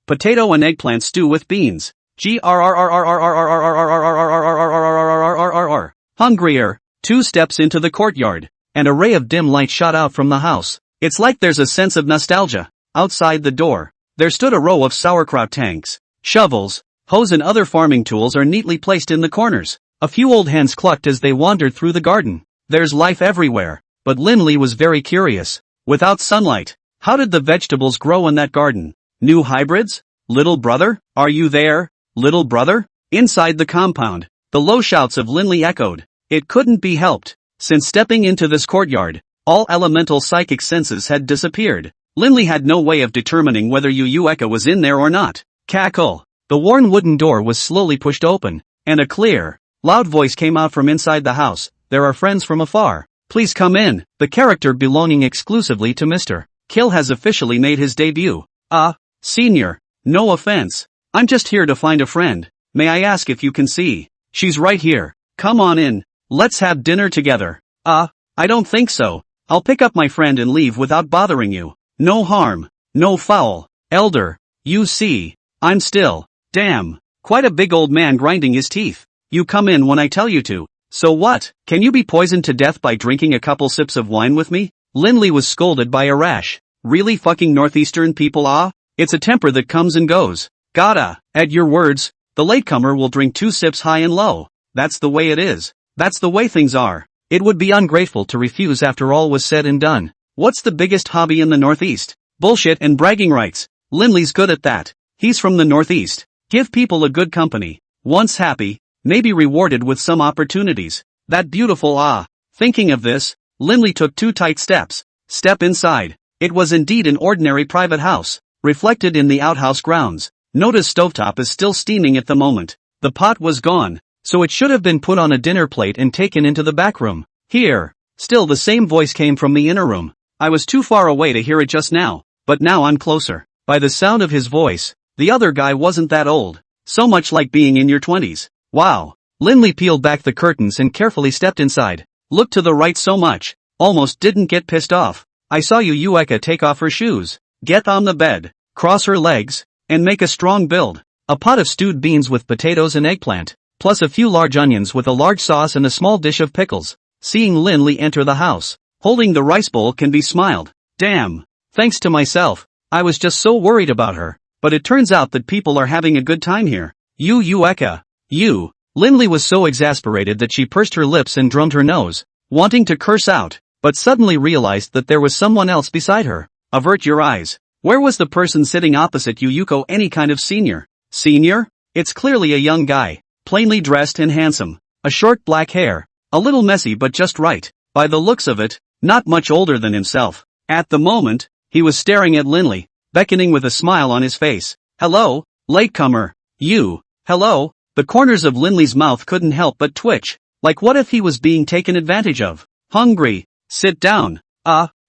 Potato and eggplant stew with beans. Hungrier. 2 steps into the courtyard. An array of dim light shot out from the house. It's like there's a sense of nostalgia. Outside the door, there stood a row of sauerkraut tanks. Shovels, hoes and other farming tools are neatly placed in the corners. A few old hens clucked as they wandered through the garden. There's life everywhere. But Linley was very curious. Without sunlight, how did the vegetables grow in that garden? New hybrids? Little brother, are you there? Little brother? Inside the compound, the low shouts of Linley echoed. It couldn't be helped. Since stepping into this courtyard, all elemental psychic senses had disappeared. Linley had no way of determining whether Yu Eka was in there or not. Cackle. The worn wooden door was slowly pushed open, and a clear, loud voice came out from inside the house. There are friends from afar. Please come in. The character belonging exclusively to Mr. Kill has officially made his debut. Senior. No offense. I'm just here to find a friend. May I ask if you can see? She's right here. Come on in. Let's have dinner together. I don't think so. I'll pick up my friend and leave without bothering you. No harm. No foul. Elder. You see. I'm still. Damn. Quite a big old man grinding his teeth. You come in when I tell you to. So what? Can you be poisoned to death by drinking a couple sips of wine with me? Linley was scolded by Arash. Really fucking northeastern people It's a temper that comes and goes. Gotta. At your words, the latecomer will drink 2 sips high and low. That's the way it is. That's the way things are. It would be ungrateful to refuse after all was said and done. What's the biggest hobby in the Northeast? Bullshit and bragging rights. Linley's good at that. He's from the Northeast. Give people a good company. Once happy, maybe rewarded with some opportunities. That beautiful Thinking of this, Linley took 2 tight steps. Step inside. It was indeed an ordinary private house, reflected in the outhouse grounds. Notice stovetop is still steaming at the moment. The pot was gone, so it should have been put on a dinner plate and taken into the back room. Here. Still the same voice came from the inner room. I was too far away to hear it just now, but now I'm closer. By the sound of his voice, the other guy wasn't that old. So much like being in your 20s. Wow. Linley peeled back the curtains and carefully stepped inside. Looked to the right so much, almost didn't get pissed off. I saw Yu Eka take off her shoes, get on the bed, cross her legs, and make a strong build. A pot of stewed beans with potatoes and eggplant, plus a few large onions with a large sauce and a small dish of pickles. Seeing Linley enter the house, holding the rice bowl can be smiled. Damn. Thanks to myself, I was just so worried about her. But it turns out that people are having a good time here. Yu Eka. You. Linley was so exasperated that she pursed her lips and drummed her nose, wanting to curse out, but suddenly realized that there was someone else beside her. Avert your eyes. Where was the person sitting opposite Yuyuko? Any kind of senior? Senior? It's clearly a young guy, plainly dressed and handsome. A short black hair, a little messy but just right. By the looks of it, not much older than himself. At the moment, he was staring at Linley, beckoning with a smile on his face. Hello, latecomer. You. Hello. The corners of Linley's mouth couldn't help but twitch, like what if he was being taken advantage of? Hungry. Sit down.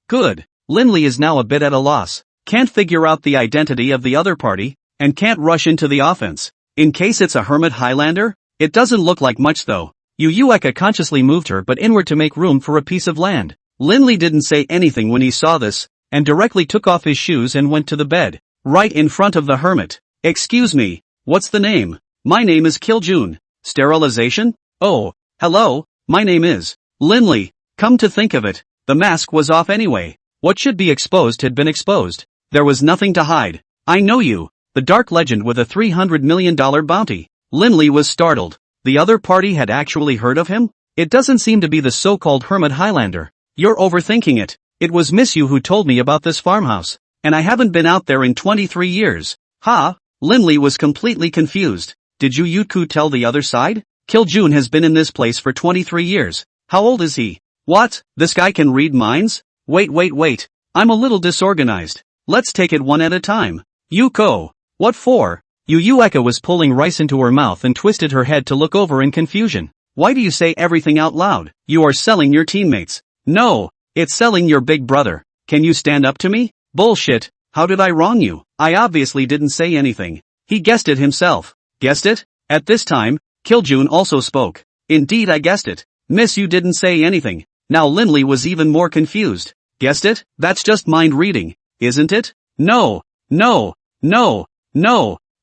Good. Linley is now a bit at a loss. can't figure out the identity of the other party, and can't rush into the offense. In case it's a hermit Highlander? It doesn't look like much though. Yu Eka consciously moved her butt inward to make room for a piece of land. Linley didn't say anything when he saw this, and directly took off his shoes and went to the bed, right in front of the hermit. Excuse me, what's the name? My name is Kiljun. Sterilization? Oh, hello, my name is Linley. Come to think of it, the mask was off anyway. What should be exposed had been exposed. There was nothing to hide. I know you, the dark legend with a $300 million bounty. Linley was startled. The other party had actually heard of him? It doesn't seem to be the so-called hermit Highlander. You're overthinking it. It was Miss Yu who told me about this farmhouse, and I haven't been out there in 23 years. Ha? Linley was completely confused. Did Yu Yutku tell the other side? Kiljun has been in this place for 23 years. How old is he? What? This guy can read minds? Wait. I'm a little disorganized. Let's take it one at a time. Yuko. What for? Yu Eka was pulling rice into her mouth and twisted her head to look over in confusion. Why do you say everything out loud? You are selling your teammates. No, it's selling your big brother. Can you stand up to me? Bullshit. How did I wrong you? I obviously didn't say anything. He guessed it himself. Guessed it? At this time, Kiljun also spoke. Indeed I guessed it. Miss you didn't say anything. Now Linley was even more confused. Guessed it? That's just mind reading, isn't it? No.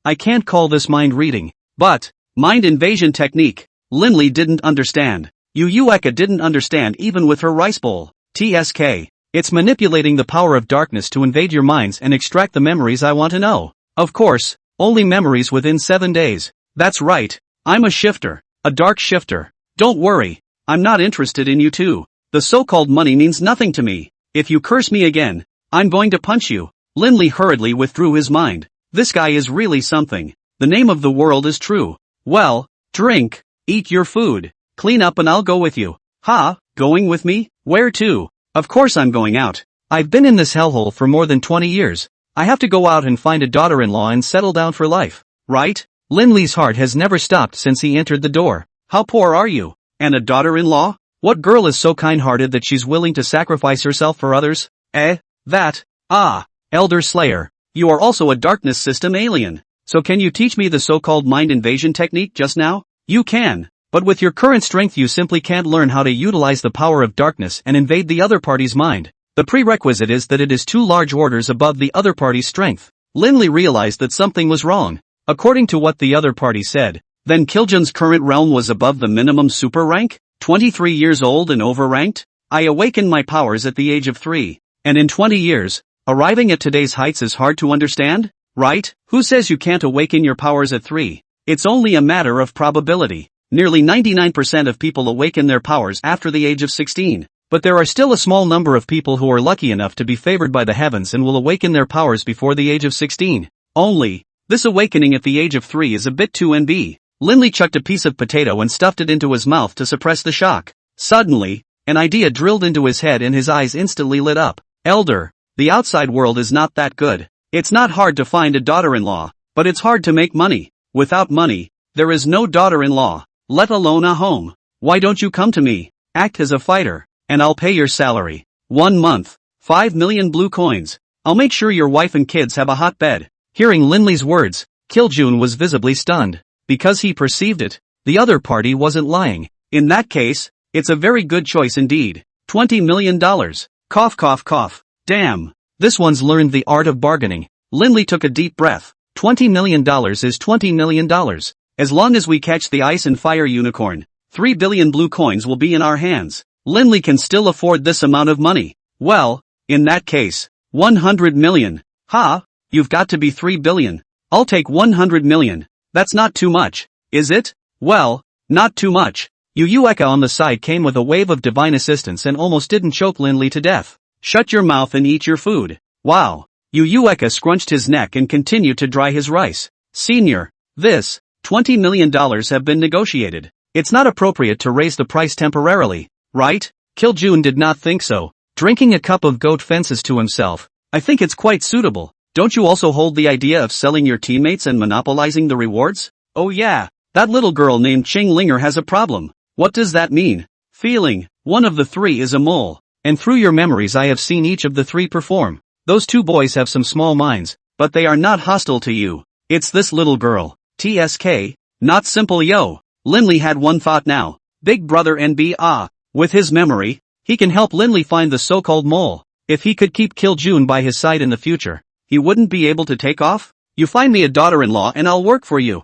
I can't call this mind reading. But, mind invasion technique. Linley didn't understand. Yu Eka didn't understand even with her rice bowl. TSK. It's manipulating the power of darkness to invade your minds and extract the memories I want to know. Of course, only memories within 7 days. That's right. I'm a shifter. A dark shifter. Don't worry. I'm not interested in you too. The so-called money means nothing to me. If you curse me again, I'm going to punch you. Linley hurriedly withdrew his mind. This guy is really something. The name of the world is true. Well, drink, eat your food, clean up and I'll go with you. Ha, going with me? Where to? Of course I'm going out. I've been in this hellhole for more than 20 years. I have to go out and find a daughter-in-law and settle down for life. Right? Linley's heart has never stopped since he entered the door. How poor are you? And a daughter-in-law? What girl is so kind-hearted that she's willing to sacrifice herself for others? Elder Slayer. You are also a darkness system alien. So can you teach me the so-called mind invasion technique just now? You can. But with your current strength you simply can't learn how to utilize the power of darkness and invade the other party's mind. The prerequisite is that it is 2 large orders above the other party's strength. Linley realized that something was wrong. According to what the other party said, then Kiljun's current realm was above the minimum super rank? 23 years old and overranked? I awakened my powers at the age of 3. And in 20 years, arriving at today's heights is hard to understand? Right? Who says you can't awaken your powers at 3? It's only a matter of probability. Nearly 99% of people awaken their powers after the age of 16. But there are still a small number of people who are lucky enough to be favored by the heavens and will awaken their powers before the age of 16. Only, this awakening at the age of 3 is a bit too NB. Linley chucked a piece of potato and stuffed it into his mouth to suppress the shock. Suddenly, an idea drilled into his head and his eyes instantly lit up. Elder, the outside world is not that good. It's not hard to find a daughter-in-law, but it's hard to make money. Without money, there is no daughter-in-law, let alone a home. Why don't you come to me? Act as a fighter, and I'll pay your salary. 1 month, 5 million blue coins. I'll make sure your wife and kids have a hot bed. Hearing Linley's words, Kiljun was visibly stunned. Because he perceived it, the other party wasn't lying. In that case, it's a very good choice indeed. $20 million. Cough. Damn. This one's learned the art of bargaining. Linley took a deep breath. $20 million is $20 million. As long as we catch the ice and fire unicorn, 3 billion blue coins will be in our hands. Linley can still afford this amount of money. Well, in that case, 100 million. Ha, you've got to be 3 billion. I'll take 100 million. That's not too much, is it? Well, not too much. Yu Eka on the side came with a wave of divine assistance and almost didn't choke Linley to death. Shut your mouth and eat your food. Wow. Yu Eka scrunched his neck and continued to dry his rice. Senior, this, $20 million have been negotiated. It's not appropriate to raise the price temporarily, right? Kiljun did not think so. Drinking a cup of goat fences to himself. I think it's quite suitable. Don't you also hold the idea of selling your teammates and monopolizing the rewards? Oh yeah, that little girl named Ching Linger has a problem. What does that mean? Feeling, one of the 3 is a mole. And through your memories I have seen each of the 3 perform. Those two boys have some small minds, but they are not hostile to you. It's this little girl. TSK. Not simple yo. Linley had one thought now. Big brother NB. With his memory, he can help Linley find the so-called mole. If he could keep Kiljun by his side in the future, he wouldn't be able to take off? You find me a daughter-in-law and I'll work for you.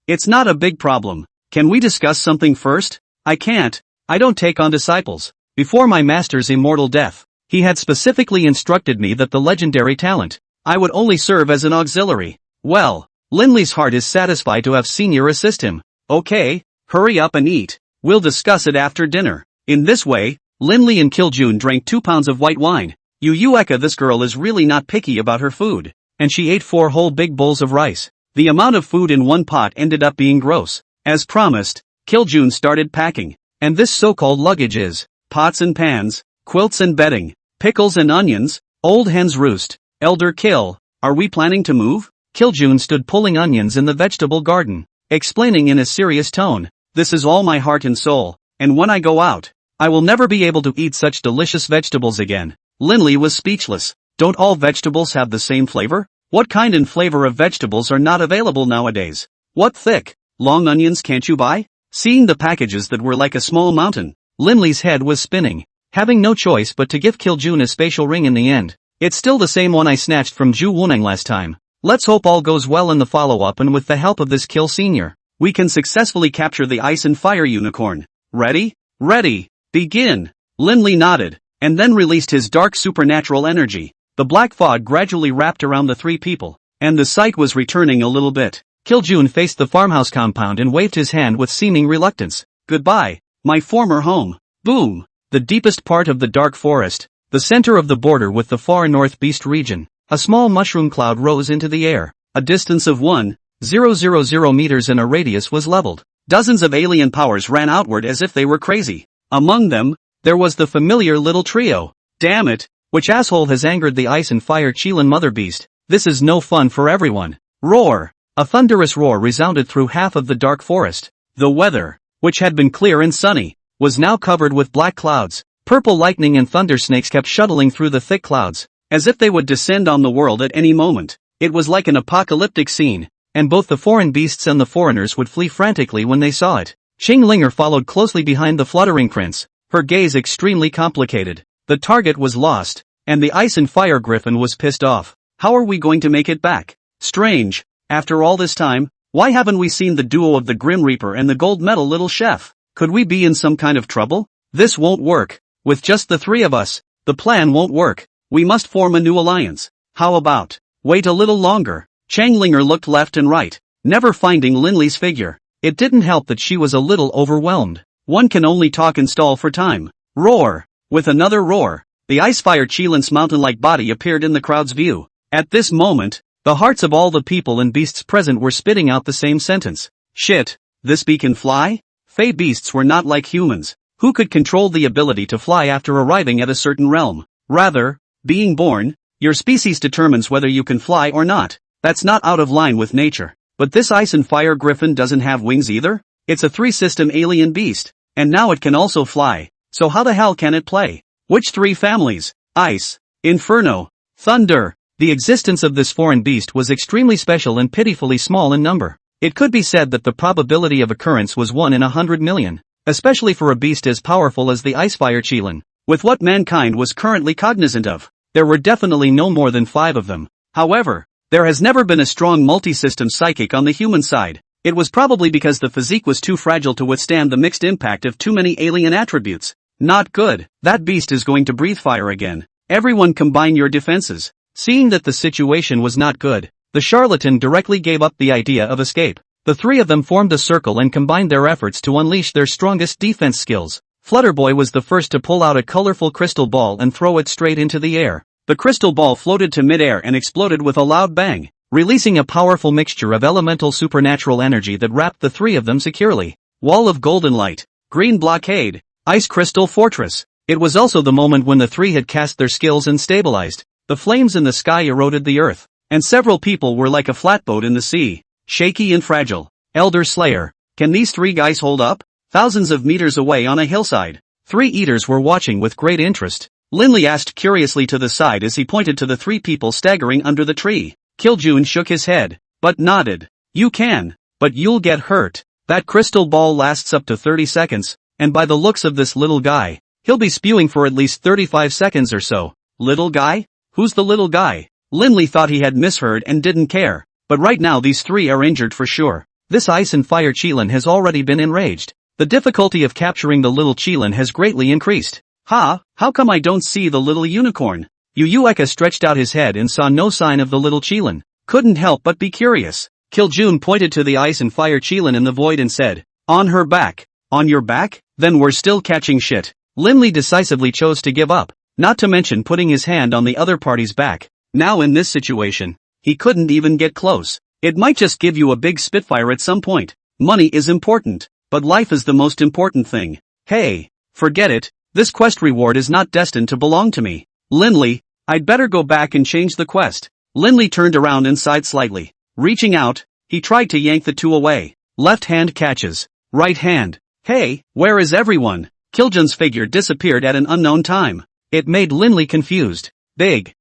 It's not a big problem. Can we discuss something first? I can't. I don't take on disciples. Before my master's immortal death, he had specifically instructed me that the legendary talent, I would only serve as an auxiliary. Well, Linley's heart is satisfied to have Senior assist him. Okay, hurry up and eat. We'll discuss it after dinner. In this way, Linley and Kiljun drank 2 pounds of white wine. Eka, this girl is really not picky about her food. And she ate 4 whole big bowls of rice. The amount of food in one pot ended up being gross. As promised, Kiljun started packing. And this so-called luggage is pots and pans, quilts and bedding, pickles and onions, old hen's roost. Elder Kill, are we planning to move? Kiljun stood pulling onions in the vegetable garden, explaining in a serious tone, this is all my heart and soul, and when I go out, I will never be able to eat such delicious vegetables again. Linley was speechless. Don't all vegetables have the same flavor? What kind and flavor of vegetables are not available nowadays? What thick, long onions can't you buy? Seeing the packages that were like a small mountain, Linley's head was spinning, having no choice but to give Kiljun a spatial ring in the end. It's still the same one I snatched from Ju Wunang last time. Let's hope all goes well in the follow-up, and with the help of this Kill Senior, we can successfully capture the ice and fire unicorn. Ready? Ready. Begin. Linley nodded, and then released his dark supernatural energy. The black fog gradually wrapped around the 3 people, and the sight was returning a little bit. Kiljun faced the farmhouse compound and waved his hand with seeming reluctance. Goodbye, my former home. Boom! The deepest part of the dark forest, the center of the border with the far north beast region, a small mushroom cloud rose into the air. A distance of 1,000 meters in a radius was leveled. Dozens of alien powers ran outward as if they were crazy. Among them, there was the familiar little trio. Damn it, which asshole has angered the ice and fire Qilin mother beast? This is no fun for everyone. Roar! A thunderous roar resounded through half of the dark forest. The weather, which had been clear and sunny, was now covered with black clouds. Purple lightning and thunder snakes kept shuttling through the thick clouds, as if they would descend on the world at any moment. It was like an apocalyptic scene, and both the foreign beasts and the foreigners would flee frantically when they saw it. Xinglinger followed closely behind the fluttering prince, her gaze extremely complicated. The target was lost, and the ice and fire griffin was pissed off. How are we going to make it back? Strange, after all this time, why haven't we seen the duo of the Grim Reaper and the gold medal little chef? Could we be in some kind of trouble? This won't work. With just the 3 of us, the plan won't work. We must form a new alliance. How about wait a little longer? Changlinger looked left and right, never finding Linley's figure. It didn't help that she was a little overwhelmed. One can only talk and stall for time. Roar! With another roar, the Icefire Qilin's mountain-like body appeared in the crowd's view. At this moment, the hearts of all the people and beasts present were spitting out the same sentence. Shit, this bee can fly? Fey beasts were not like humans, who could control the ability to fly after arriving at a certain realm. Rather, being born, your species determines whether you can fly or not. That's not out of line with nature. But this ice and fire griffin doesn't have wings either? It's a 3-system alien beast, and now it can also fly. So how the hell can it play? Which 3 families? Ice, Inferno, Thunder. The existence of this foreign beast was extremely special and pitifully small in number. It could be said that the probability of occurrence was 1 in 100 million, especially for a beast as powerful as the Icefire Qilin. With what mankind was currently cognizant of, there were definitely no more than 5 of them. However, there has never been a strong multi-system psychic on the human side. It was probably because the physique was too fragile to withstand the mixed impact of too many alien attributes. Not good. That beast is going to breathe fire again. Everyone combine your defenses. Seeing that the situation was not good, the charlatan directly gave up the idea of escape. The 3 of them formed a circle and combined their efforts to unleash their strongest defense skills. Flutterboy was the first to pull out a colorful crystal ball and throw it straight into the air. The crystal ball floated to midair and exploded with a loud bang, releasing a powerful mixture of elemental supernatural energy that wrapped the 3 of them securely. Wall of golden light, green blockade, ice crystal fortress. It was also the moment when the 3 had cast their skills and stabilized. The flames in the sky eroded the earth, and several people were like a flatboat in the sea, shaky and fragile. Elder Slayer, can these 3 guys hold up? Thousands of meters away on a hillside, 3 eaters were watching with great interest. Linley asked curiously to the side as he pointed to the three people staggering under the tree. Kiljun shook his head, but nodded. You can, but you'll get hurt. That crystal ball lasts up to 30 seconds, and by the looks of this little guy, he'll be spewing for at least 35 seconds or so. Little guy? Who's the little guy? Linley thought he had misheard and didn't care, but right now these three are injured for sure. This ice and fire Qilin has already been enraged. The difficulty of capturing the little Qilin has greatly increased. How come I don't see the little unicorn? Yu Eka stretched out his head and saw no sign of the little Qilin. Couldn't help but be curious. Kiljun pointed to the ice and fire Qilin in the void and said, On her back. On your back? Then we're still catching shit. Linley decisively chose to give up, not to mention putting his hand on the other party's back. Now in this situation, he couldn't even get close. It might just give you a big spitfire at some point. Money is important, but life is the most important thing. Hey, forget it, this quest reward is not destined to belong to me. Linley, I'd better go back and change the quest. Linley turned around and sighed slightly. Reaching out, he tried to yank the two away. Left hand catches. Right hand. Hey, where is everyone? Kiljun's figure disappeared at an unknown time. It made Linley confused. Big,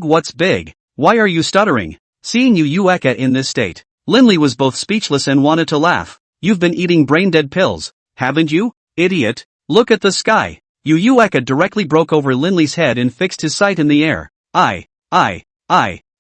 what's big? Why are you stuttering? Seeing Yu Eka in this state, Linley was both speechless and wanted to laugh. You've been eating brain-dead pills, haven't you? Idiot, look at the sky. Yu Eka directly broke over Linley's head and fixed his sight in the air.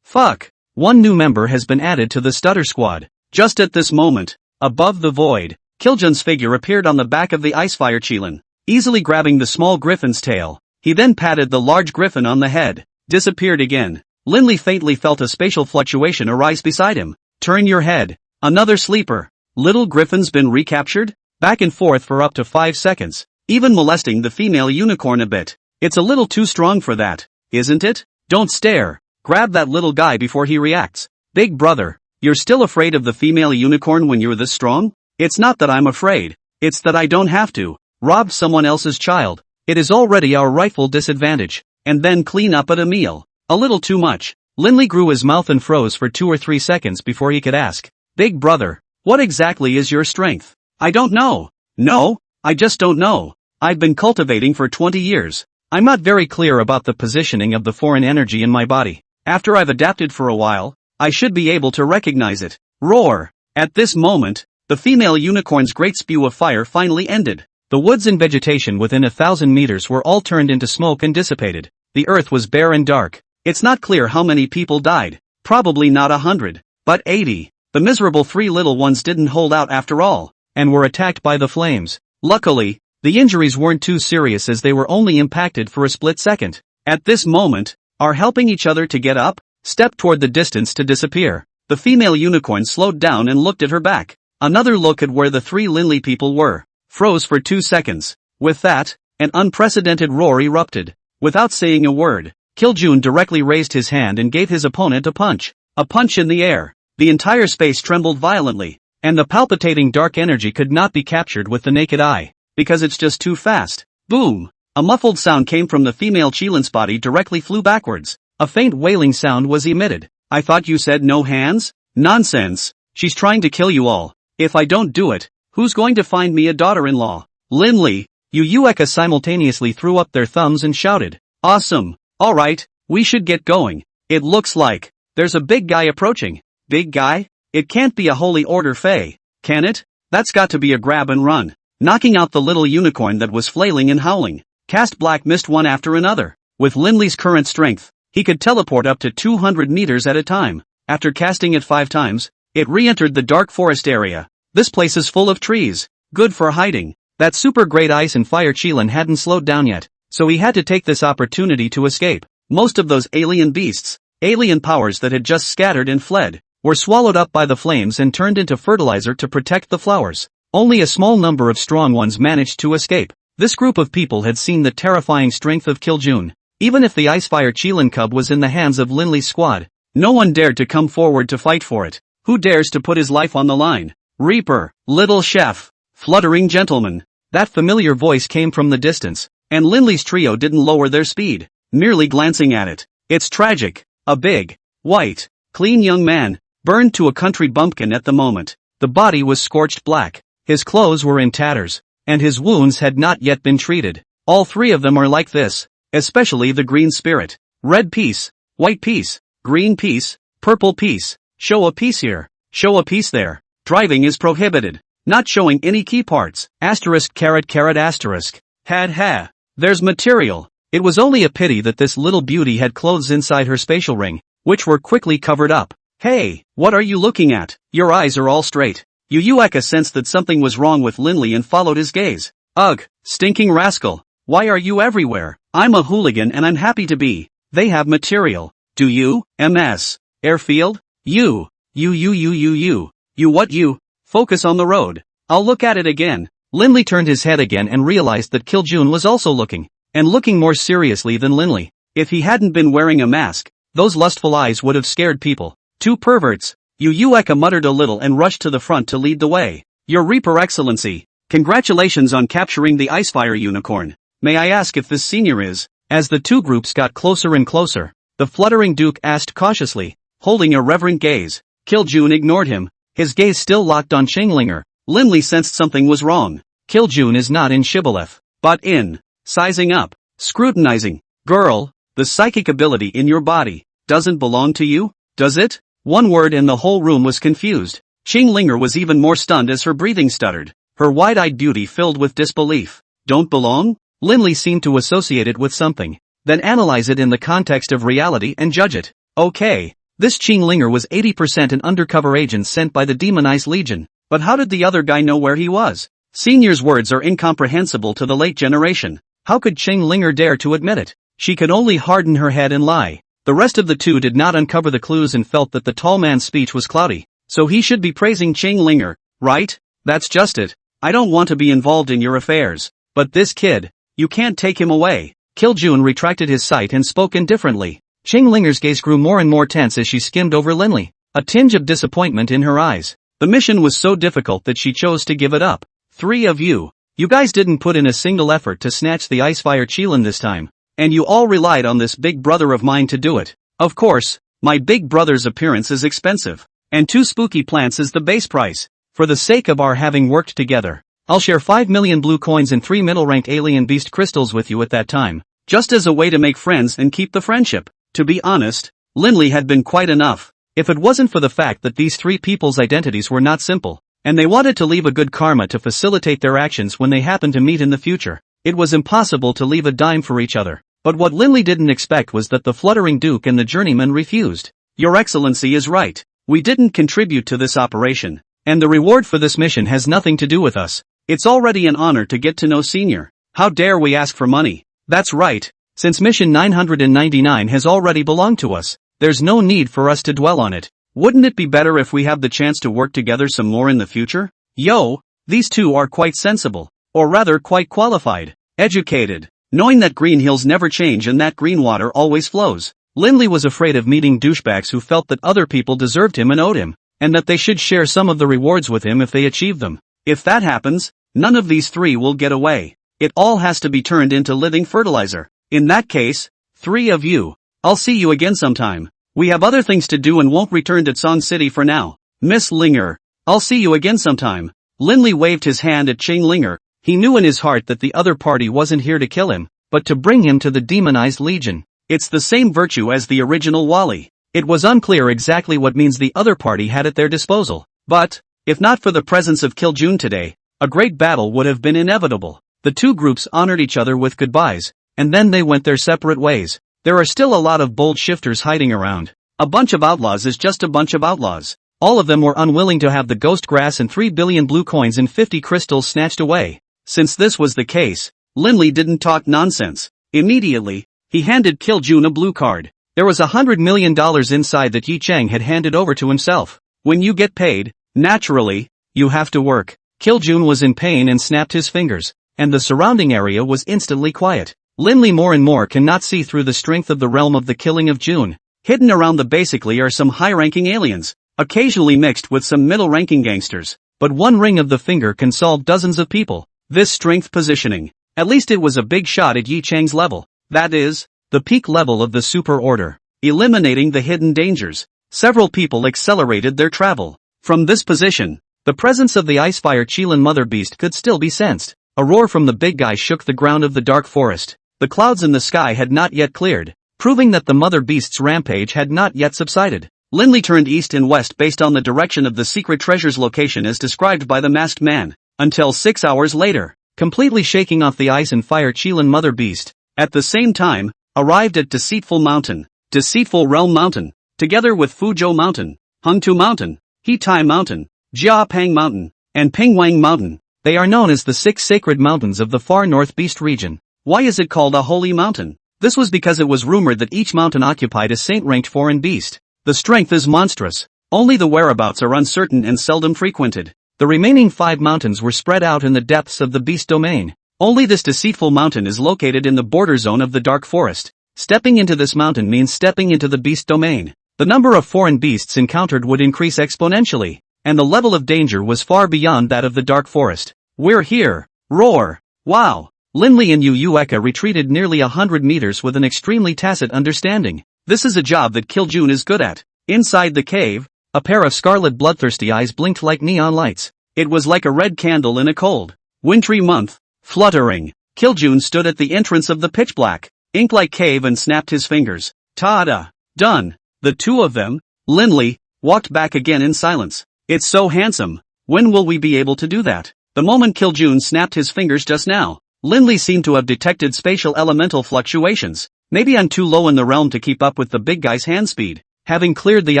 Fuck. One new member has been added to the stutter squad. Just at this moment, above the void, Kiljun's figure appeared on the back of the icefire Qilin, easily grabbing the small griffin's tail. He then patted the large griffin on the head, disappeared again. Linley faintly felt a spatial fluctuation arise beside him. Turn your head. Another sleeper. Little griffin's been recaptured? Back and forth for up to 5 seconds, even molesting the female unicorn a bit. It's a little too strong for that, isn't it? Don't stare. Grab that little guy before he reacts. Big brother, you're still afraid of the female unicorn when you're this strong? It's not that I'm afraid, it's that I don't have to. Rob someone else's child. It is already our rightful disadvantage. And then clean up at a meal. A little too much. Linley grew his mouth and froze for 2 or 3 seconds before he could ask. Big brother, what exactly is your strength? I don't know. No, I just don't know. I've been cultivating for 20 years. I'm not very clear about the positioning of the foreign energy in my body. After I've adapted for a while, I should be able to recognize it. Roar. At this moment, the female unicorn's great spew of fire finally ended. The woods and vegetation within 1,000 meters were all turned into smoke and dissipated. The earth was bare and dark. It's not clear how many people died. Probably not 100, but 80. The miserable 3 little ones didn't hold out after all, and were attacked by the flames. Luckily, the injuries weren't too serious as they were only impacted for a split second. At this moment, are helping each other to get up, stepped toward the distance to disappear. The female unicorn slowed down and looked at her back. Another look at where the 3 Linley people were. Froze for 2 seconds. With that, an unprecedented roar erupted. Without saying a word, Kiljun directly raised his hand and gave his opponent a punch. A punch in the air. The entire space trembled violently, and the palpitating dark energy could not be captured with the naked eye, because it's just too fast. Boom! A muffled sound came from the female Qilin's body directly flew backwards. A faint wailing sound was emitted. I thought you said no hands? Nonsense. She's trying to kill you all. If I don't do it, who's going to find me a daughter-in-law? Linley, Yu Eka simultaneously threw up their thumbs and shouted. Awesome. Alright, we should get going. It looks like there's a big guy approaching. Big guy? It can't be a holy order Fae, can it? That's got to be a grab and run. Knocking out the little unicorn that was flailing and howling, cast black mist one after another. With Linley's current strength, he could teleport up to 200 meters at a time. After casting it 5 times, it re-entered the dark forest area. This place is full of trees, good for hiding. That super great ice and fire Qilin hadn't slowed down yet, so he had to take this opportunity to escape. Most of those alien beasts, alien powers that had just scattered and fled, were swallowed up by the flames and turned into fertilizer to protect the flowers. Only a small number of strong ones managed to escape. This group of people had seen the terrifying strength of Kiljun. Even if the Icefire Qilin cub was in the hands of Linley's squad, no one dared to come forward to fight for it. Who dares to put his life on the line? Reaper, little chef, fluttering gentleman. That familiar voice came from the distance, and Linley's trio didn't lower their speed, merely glancing at it. It's tragic. A big, white, clean young man, burned to a country bumpkin at the moment. The body was scorched black. His clothes were in tatters, and his wounds had not yet been treated. All three of them are like this, especially the green spirit. Red piece, white piece, green piece, purple piece. Show a piece here, show a piece there. Driving is prohibited. Not showing any key parts. Asterisk caret caret asterisk. Had ha. There's material. It was only a pity that this little beauty had clothes inside her spatial ring, which were quickly covered up. Hey, what are you looking at? Your eyes are all straight. Yu Eka sensed that something was wrong with Linley and followed his gaze. Ugh, stinking rascal. Why are you everywhere? I'm a hooligan and I'm happy to be. They have material. Do you? MS. Airfield? You what you? Focus on the road. I'll look at it again. Linley turned his head again and realized that Kiljun was also looking, and looking more seriously than Linley. If he hadn't been wearing a mask, those lustful eyes would have scared people. Two perverts. Yu Eka muttered a little and rushed to the front to lead the way. Your Reaper Excellency. Congratulations on capturing the Icefire unicorn. May I ask if this senior is? As the two groups got closer and closer, the fluttering Duke asked cautiously, holding a reverent gaze. Kiljun ignored him, his gaze still locked on Qinglinger. Linley sensed something was wrong. Kiljun is not in Shibboleth, but in sizing up, scrutinizing. Girl, the psychic ability in your body doesn't belong to you, does it? One word and the whole room was confused. Qinglinger was even more stunned as her breathing stuttered, her wide-eyed beauty filled with disbelief. Don't belong? Linley seemed to associate it with something, then analyze it in the context of reality and judge it. Okay, this Qinglinger was 80% an undercover agent sent by the demonized legion, but how did the other guy know where he was? Senior's words are incomprehensible to the late generation. How could Qinglinger dare to admit it? She could only harden her head and lie. The rest of the two did not uncover the clues and felt that the tall man's speech was cloudy. So he should be praising Qinglinger, right? That's just it. I don't want to be involved in your affairs. But this kid, you can't take him away. Kiljun retracted his sight and spoke indifferently. Qinglinger's gaze grew more and more tense as she skimmed over Linley, a tinge of disappointment in her eyes. The mission was so difficult that she chose to give it up. Three of you guys didn't put in a single effort to snatch the Icefire Qilin this time. And you all relied on this big brother of mine to do it. Of course, my big brother's appearance is expensive. And 2 spooky plants is the base price. For the sake of our having worked together, I'll share 5 million blue coins and 3 middle-ranked alien beast crystals with you at that time. Just as a way to make friends and keep the friendship. To be honest, Linley had been quite enough. If it wasn't for the fact that these three people's identities were not simple, and they wanted to leave a good karma to facilitate their actions when they happened to meet in the future, it was impossible to leave a dime for each other. But what Linley didn't expect was that the fluttering Duke and the journeyman refused. Your Excellency is right. We didn't contribute to this operation, and the reward for this mission has nothing to do with us. It's already an honor to get to know Senior. How dare we ask for money? That's right. Since mission 999 has already belonged to us, there's no need for us to dwell on it. Wouldn't it be better if we have the chance to work together some more in the future? Yo, these two are quite sensible, or rather quite qualified, educated, knowing that green hills never change and that green water always flows. Linley was afraid of meeting douchebags who felt that other people deserved him and owed him, and that they should share some of the rewards with him if they achieved them. If that happens, none of these three will get away. It all has to be turned into living fertilizer. In that case, 3 of you, I'll see you again sometime. We have other things to do and won't return to Song City for now. Miss Linger, I'll see you again sometime. Linley waved his hand at Qinglinger. He knew in his heart that the other party wasn't here to kill him, but to bring him to the demonized legion. It's the same virtue as the original Wally. It was unclear exactly what means the other party had at their disposal. But, if not for the presence of Kiljun today, a great battle would have been inevitable. The two groups honored each other with goodbyes, and then they went their separate ways. There are still a lot of bold shifters hiding around. A bunch of outlaws is just a bunch of outlaws. All of them were unwilling to have the ghost grass and 3 billion blue coins and 50 crystals snatched away. Since this was the case, Linley didn't talk nonsense. Immediately, he handed Kiljun a blue card. There was $100 million inside that Yi Cheng had handed over to himself. When you get paid, naturally, you have to work. Kiljun was in pain and snapped his fingers, and the surrounding area was instantly quiet. Linley more and more cannot see through the strength of the realm of the killing of June. Hidden around the basically are some high-ranking aliens, occasionally mixed with some middle-ranking gangsters. But one ring of the finger can solve dozens of people. This strength positioning, at least it was a big shot at Yi Cheng's level. That is, the peak level of the super order. Eliminating the hidden dangers, several people accelerated their travel. From this position, the presence of the Icefire Qilin Mother Beast could still be sensed. A roar from the big guy shook the ground of the dark forest. The clouds in the sky had not yet cleared, proving that the mother beast's rampage had not yet subsided. Linley turned east and west based on the direction of the secret treasure's location as described by the masked man, until 6 hours later, completely shaking off the ice and fire Chilan mother beast, at the same time, arrived at Deceitful Mountain, Deceitful Realm Mountain, together with Fuzhou Mountain, Hengtu Mountain, Hetai Mountain, Jiapang Mountain, and Pingwang Mountain. They are known as the 6 sacred mountains of the far north beast region. Why is it called a holy mountain? This was because it was rumored that each mountain occupied a saint-ranked foreign beast. The strength is monstrous. Only the whereabouts are uncertain and seldom frequented. The remaining 5 mountains were spread out in the depths of the beast domain. Only this deceitful mountain is located in the border zone of the dark forest. Stepping into this mountain means stepping into the beast domain. The number of foreign beasts encountered would increase exponentially, and the level of danger was far beyond that of the dark forest. We're here! Roar! Wow! Linley and Yu Eka retreated nearly 100 meters with an extremely tacit understanding. This is a job that Kiljun is good at. Inside the cave, a pair of scarlet bloodthirsty eyes blinked like neon lights. It was like a red candle in a cold, wintry month. Fluttering, Kiljun stood at the entrance of the pitch-black, ink-like cave and snapped his fingers. Ta-da! Done! The two of them, Linley, walked back again in silence. It's so handsome. When will we be able to do that? The moment Kiljun snapped his fingers just now, Linley seemed to have detected spatial elemental fluctuations. Maybe I'm too low in the realm to keep up with the big guy's hand speed. Having cleared the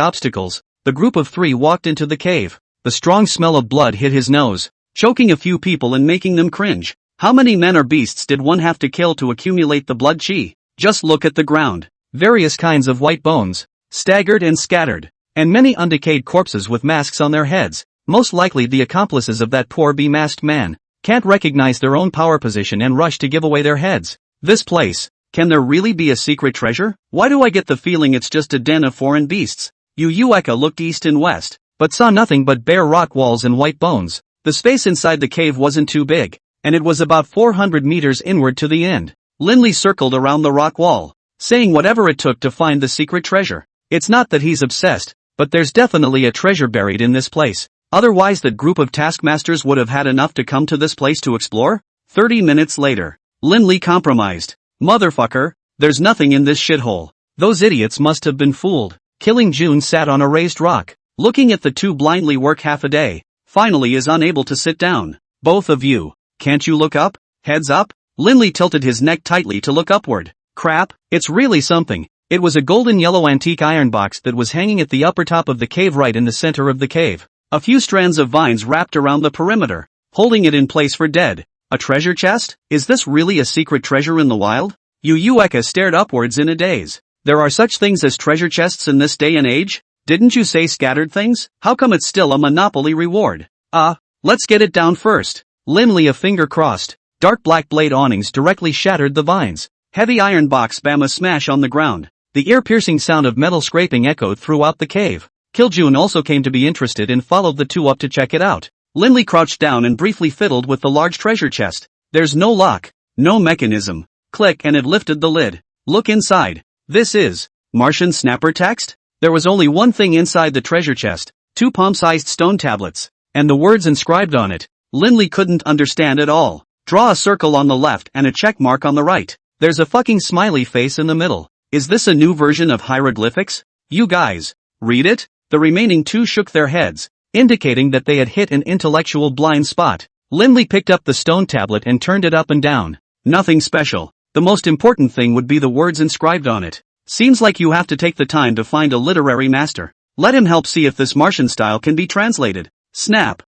obstacles, the group of 3 walked into the cave. The strong smell of blood hit his nose, choking a few people and making them cringe. How many men or beasts did one have to kill to accumulate the blood chi? Just look at the ground. Various kinds of white bones, staggered and scattered, and many undecayed corpses with masks on their heads, most likely the accomplices of that poor be-masked man, can't recognize their own power position and rush to give away their heads. This place, can there really be a secret treasure? Why do I get the feeling it's just a den of foreign beasts? Yu Eka looked east and west, but saw nothing but bare rock walls and white bones. The space inside the cave wasn't too big, and it was about 400 meters inward to the end. Linley circled around the rock wall, saying whatever it took to find the secret treasure. It's not that he's obsessed, but there's definitely a treasure buried in this place. Otherwise that group of taskmasters would have had enough to come to this place to explore? 30 minutes later, Linley compromised. Motherfucker, there's nothing in this shithole. Those idiots must have been fooled. Killing June sat on a raised rock, looking at the two blindly work half a day. Finally is unable to sit down. Both of you. Can't you look up? Heads up? Linley tilted his neck tightly to look upward. Crap, it's really something. It was a golden yellow antique iron box that was hanging at the upper top of the cave right in the center of the cave. A few strands of vines wrapped around the perimeter, holding it in place for dead. A treasure chest? Is this really a secret treasure in the wild? Yu Eka stared upwards in a daze. There are such things as treasure chests in this day and age? Didn't you say scattered things? How come it's still a monopoly reward? Let's get it down first. Linley, a finger crossed. Dark black blade awnings directly shattered the vines. Heavy iron box bam a smash on the ground. The ear-piercing sound of metal scraping echoed throughout the cave. Kiljun also came to be interested and followed the two up to check it out. Linley crouched down and briefly fiddled with the large treasure chest. There's no lock, no mechanism. Click and it lifted the lid. Look inside. This is Martian snapper text? There was only one thing inside the treasure chest, 2 palm-sized stone tablets, and the words inscribed on it. Linley couldn't understand at all. Draw a circle on the left and a check mark on the right. There's a fucking smiley face in the middle. Is this a new version of hieroglyphics? You guys, read it? The remaining 2 shook their heads, indicating that they had hit an intellectual blind spot. Linley picked up the stone tablet and turned it up and down. Nothing special. The most important thing would be the words inscribed on it. Seems like you have to take the time to find a literary master. Let him help see if this Martian style can be translated. Snap.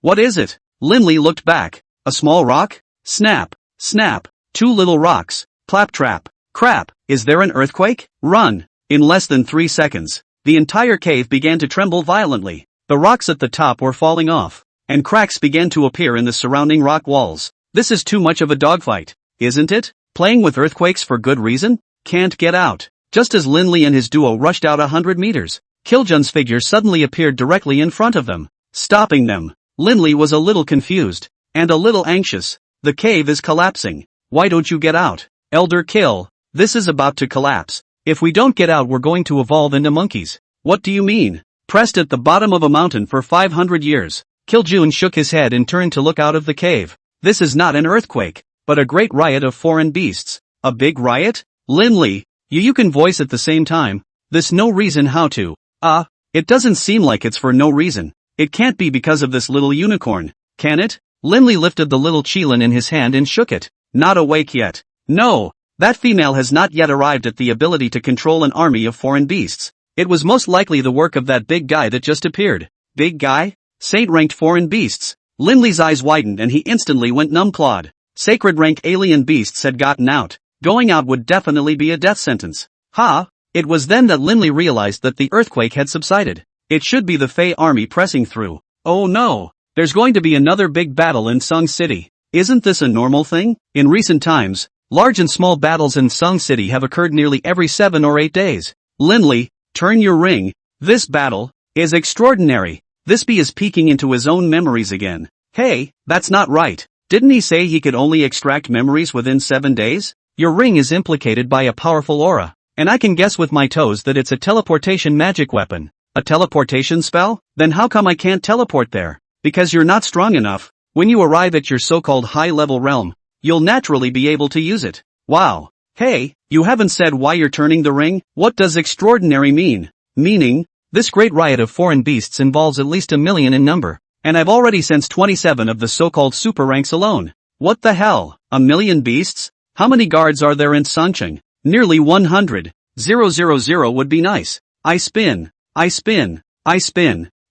What is it? Linley looked back. A small rock? Snap. Snap. 2 little rocks. Claptrap. Crap. Is there an earthquake? Run. In less than 3 seconds, the entire cave began to tremble violently. The rocks at the top were falling off, and cracks began to appear in the surrounding rock walls. This is too much of a dogfight, isn't it? Playing with earthquakes for good reason? Can't get out. Just as Linley and his duo rushed out 100 meters, Kiljun's figure suddenly appeared directly in front of them, stopping them. Linley was a little confused, and a little anxious. The cave is collapsing. Why don't you get out? Elder Kill, this is about to collapse. If we don't get out we're going to evolve into monkeys. What do you mean? Pressed at the bottom of a mountain for 500 years. Kiljun shook his head and turned to look out of the cave. This is not an earthquake, but a great riot of foreign beasts. A big riot? Linley, you can voice at the same time. This no reason how to. It doesn't seem like it's for no reason. It can't be because of this little unicorn, can it? Linley lifted the little Qilin in his hand and shook it. Not awake yet. No, that female has not yet arrived at the ability to control an army of foreign beasts. It was most likely the work of that big guy that just appeared. Big guy? Saint-ranked foreign beasts. Linley's eyes widened and he instantly went numb-clawed. Sacred rank alien beasts had gotten out. Going out would definitely be a death sentence. It was then that Linley realized that the earthquake had subsided. It should be the Fey army pressing through. Oh no! There's going to be another big battle in Sung City. Isn't this a normal thing? In recent times, large and small battles in Sung City have occurred nearly every 7 or 8 days. Linley, turn your ring. This battle is extraordinary. This bee is peeking into his own memories again. Hey, that's not right. Didn't he say he could only extract memories within 7 days? Your ring is implicated by a powerful aura, and I can guess with my toes that it's a teleportation magic weapon. A teleportation spell? Then how come I can't teleport there? Because you're not strong enough. When you arrive at your so-called high-level realm, you'll naturally be able to use it. Wow. Hey, you haven't said why you're turning the ring? What does extraordinary mean? Meaning, this great riot of foreign beasts involves at least 1 million in number, and I've already sensed 27 of the so-called super ranks alone. What the hell? 1 million beasts? How many guards are there in Sangcheng? Nearly 100. 000 would be nice. I spin.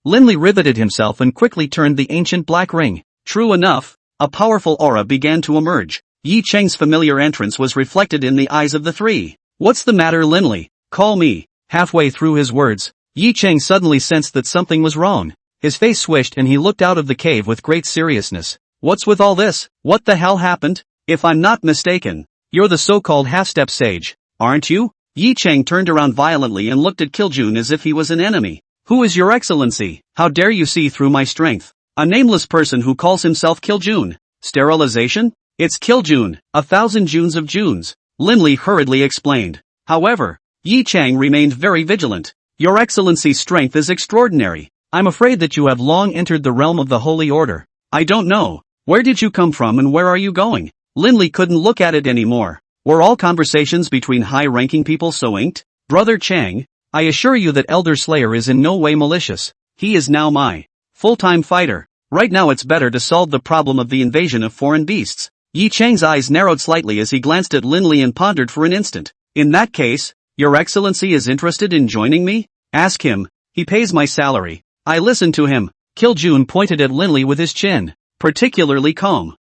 Linley riveted himself and quickly turned the ancient black ring. True enough, a powerful aura began to emerge. Yi Cheng's familiar entrance was reflected in the eyes of the three. What's the matter, Linley? Call me. Halfway through his words, Yi Cheng suddenly sensed that something was wrong. His face swished and he looked out of the cave with great seriousness. What's with all this? What the hell happened? If I'm not mistaken, you're the so-called half-step sage, aren't you? Yi Cheng turned around violently and looked at Kiljun as if he was an enemy. Who is your excellency? How dare you see through my strength? A nameless person who calls himself Kiljun. Sterilization? It's Kiljun, 1,000 Junes of Junes. Linley hurriedly explained. However, Yi Cheng remained very vigilant. Your excellency's strength is extraordinary. I'm afraid that you have long entered the realm of the Holy Order. I don't know. Where did you come from and where are you going? Linley couldn't look at it anymore. Were all conversations between high-ranking people so inked? Brother Chang, I assure you that Elder Slayer is in no way malicious. He is now my full-time fighter. Right now it's better to solve the problem of the invasion of foreign beasts. Yi Cheng's eyes narrowed slightly as he glanced at Linley and pondered for an instant. In that case, your excellency is interested in joining me? Ask him. He pays my salary. I listen to him. Kiljun pointed at Linley with his chin. Particularly calm.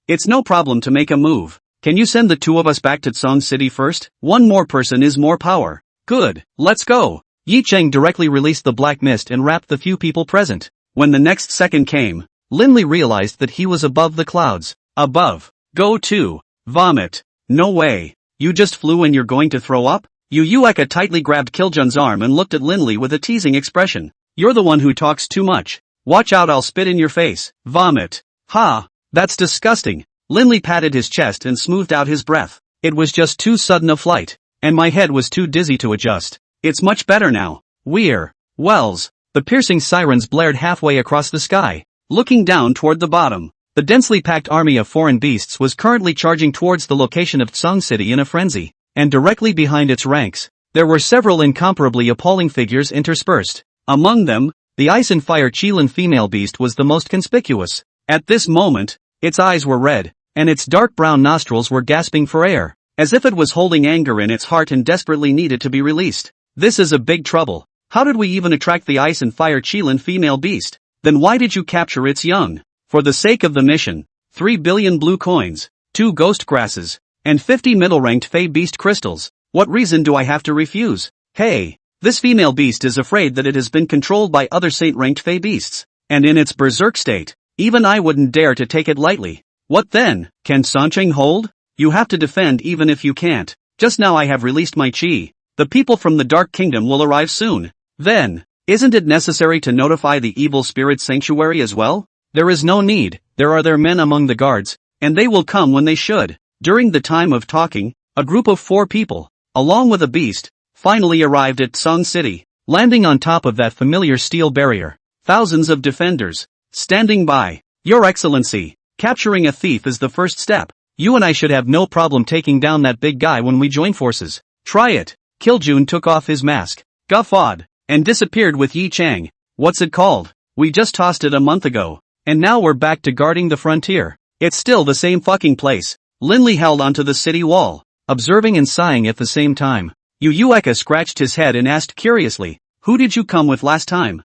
It's no problem to make a move. Can you send the two of us back to Song City first? One more person is more power. Good, let's go. Yi Cheng directly released the black mist and wrapped the few people present. When the next second came, Linley realized that he was above the clouds. Above. Go to. Vomit. No way. You just flew and you're going to throw up? Yu Eka tightly grabbed Kiljun's arm and looked at Linley with a teasing expression. You're the one who talks too much. Watch out, I'll spit in your face. Vomit. Ha. That's disgusting. Linley patted his chest and smoothed out his breath. It was just too sudden a flight, and my head was too dizzy to adjust. It's much better now. Wells. The piercing sirens blared halfway across the sky. Looking down toward the bottom, the densely packed army of foreign beasts was currently charging towards the location of Tsang City in a frenzy, and directly behind its ranks, there were several incomparably appalling figures interspersed. Among them, the ice and fire Qilin female beast was the most conspicuous. At this moment, its eyes were red, and its dark brown nostrils were gasping for air, as if it was holding anger in its heart and desperately needed to be released. This is a big trouble. How did we even attract the ice and fire Qilin female beast? Then why did you capture its young? For the sake of the mission, 3 billion blue coins, 2 ghost grasses, and 50 middle-ranked Fey beast crystals. What reason do I have to refuse? Hey, this female beast is afraid that it has been controlled by other saint-ranked Fey beasts, and in its berserk state, even I wouldn't dare to take it lightly. What then? Can Sancheng hold? You have to defend even if you can't. Just now I have released my chi. The people from the Dark Kingdom will arrive soon. Then, isn't it necessary to notify the evil spirit sanctuary as well? There is no need. There are their men among the guards, and they will come when they should. During the time of talking, a group of 4 people, along with a beast, finally arrived at Song City, landing on top of that familiar steel barrier. Thousands of defenders, standing by. Your Excellency, Capturing a thief is the first step. You and I should have no problem taking down that big guy when we join forces. Try it. Kiljun took off his mask, guffawed, and disappeared with Yi Chang. What's it called? We just tossed it a month ago. And now we're back to guarding the frontier. It's still the same fucking place. Lin held onto the city wall, observing and sighing at the same time. Yu Eka scratched his head and asked curiously, who did you come with last time?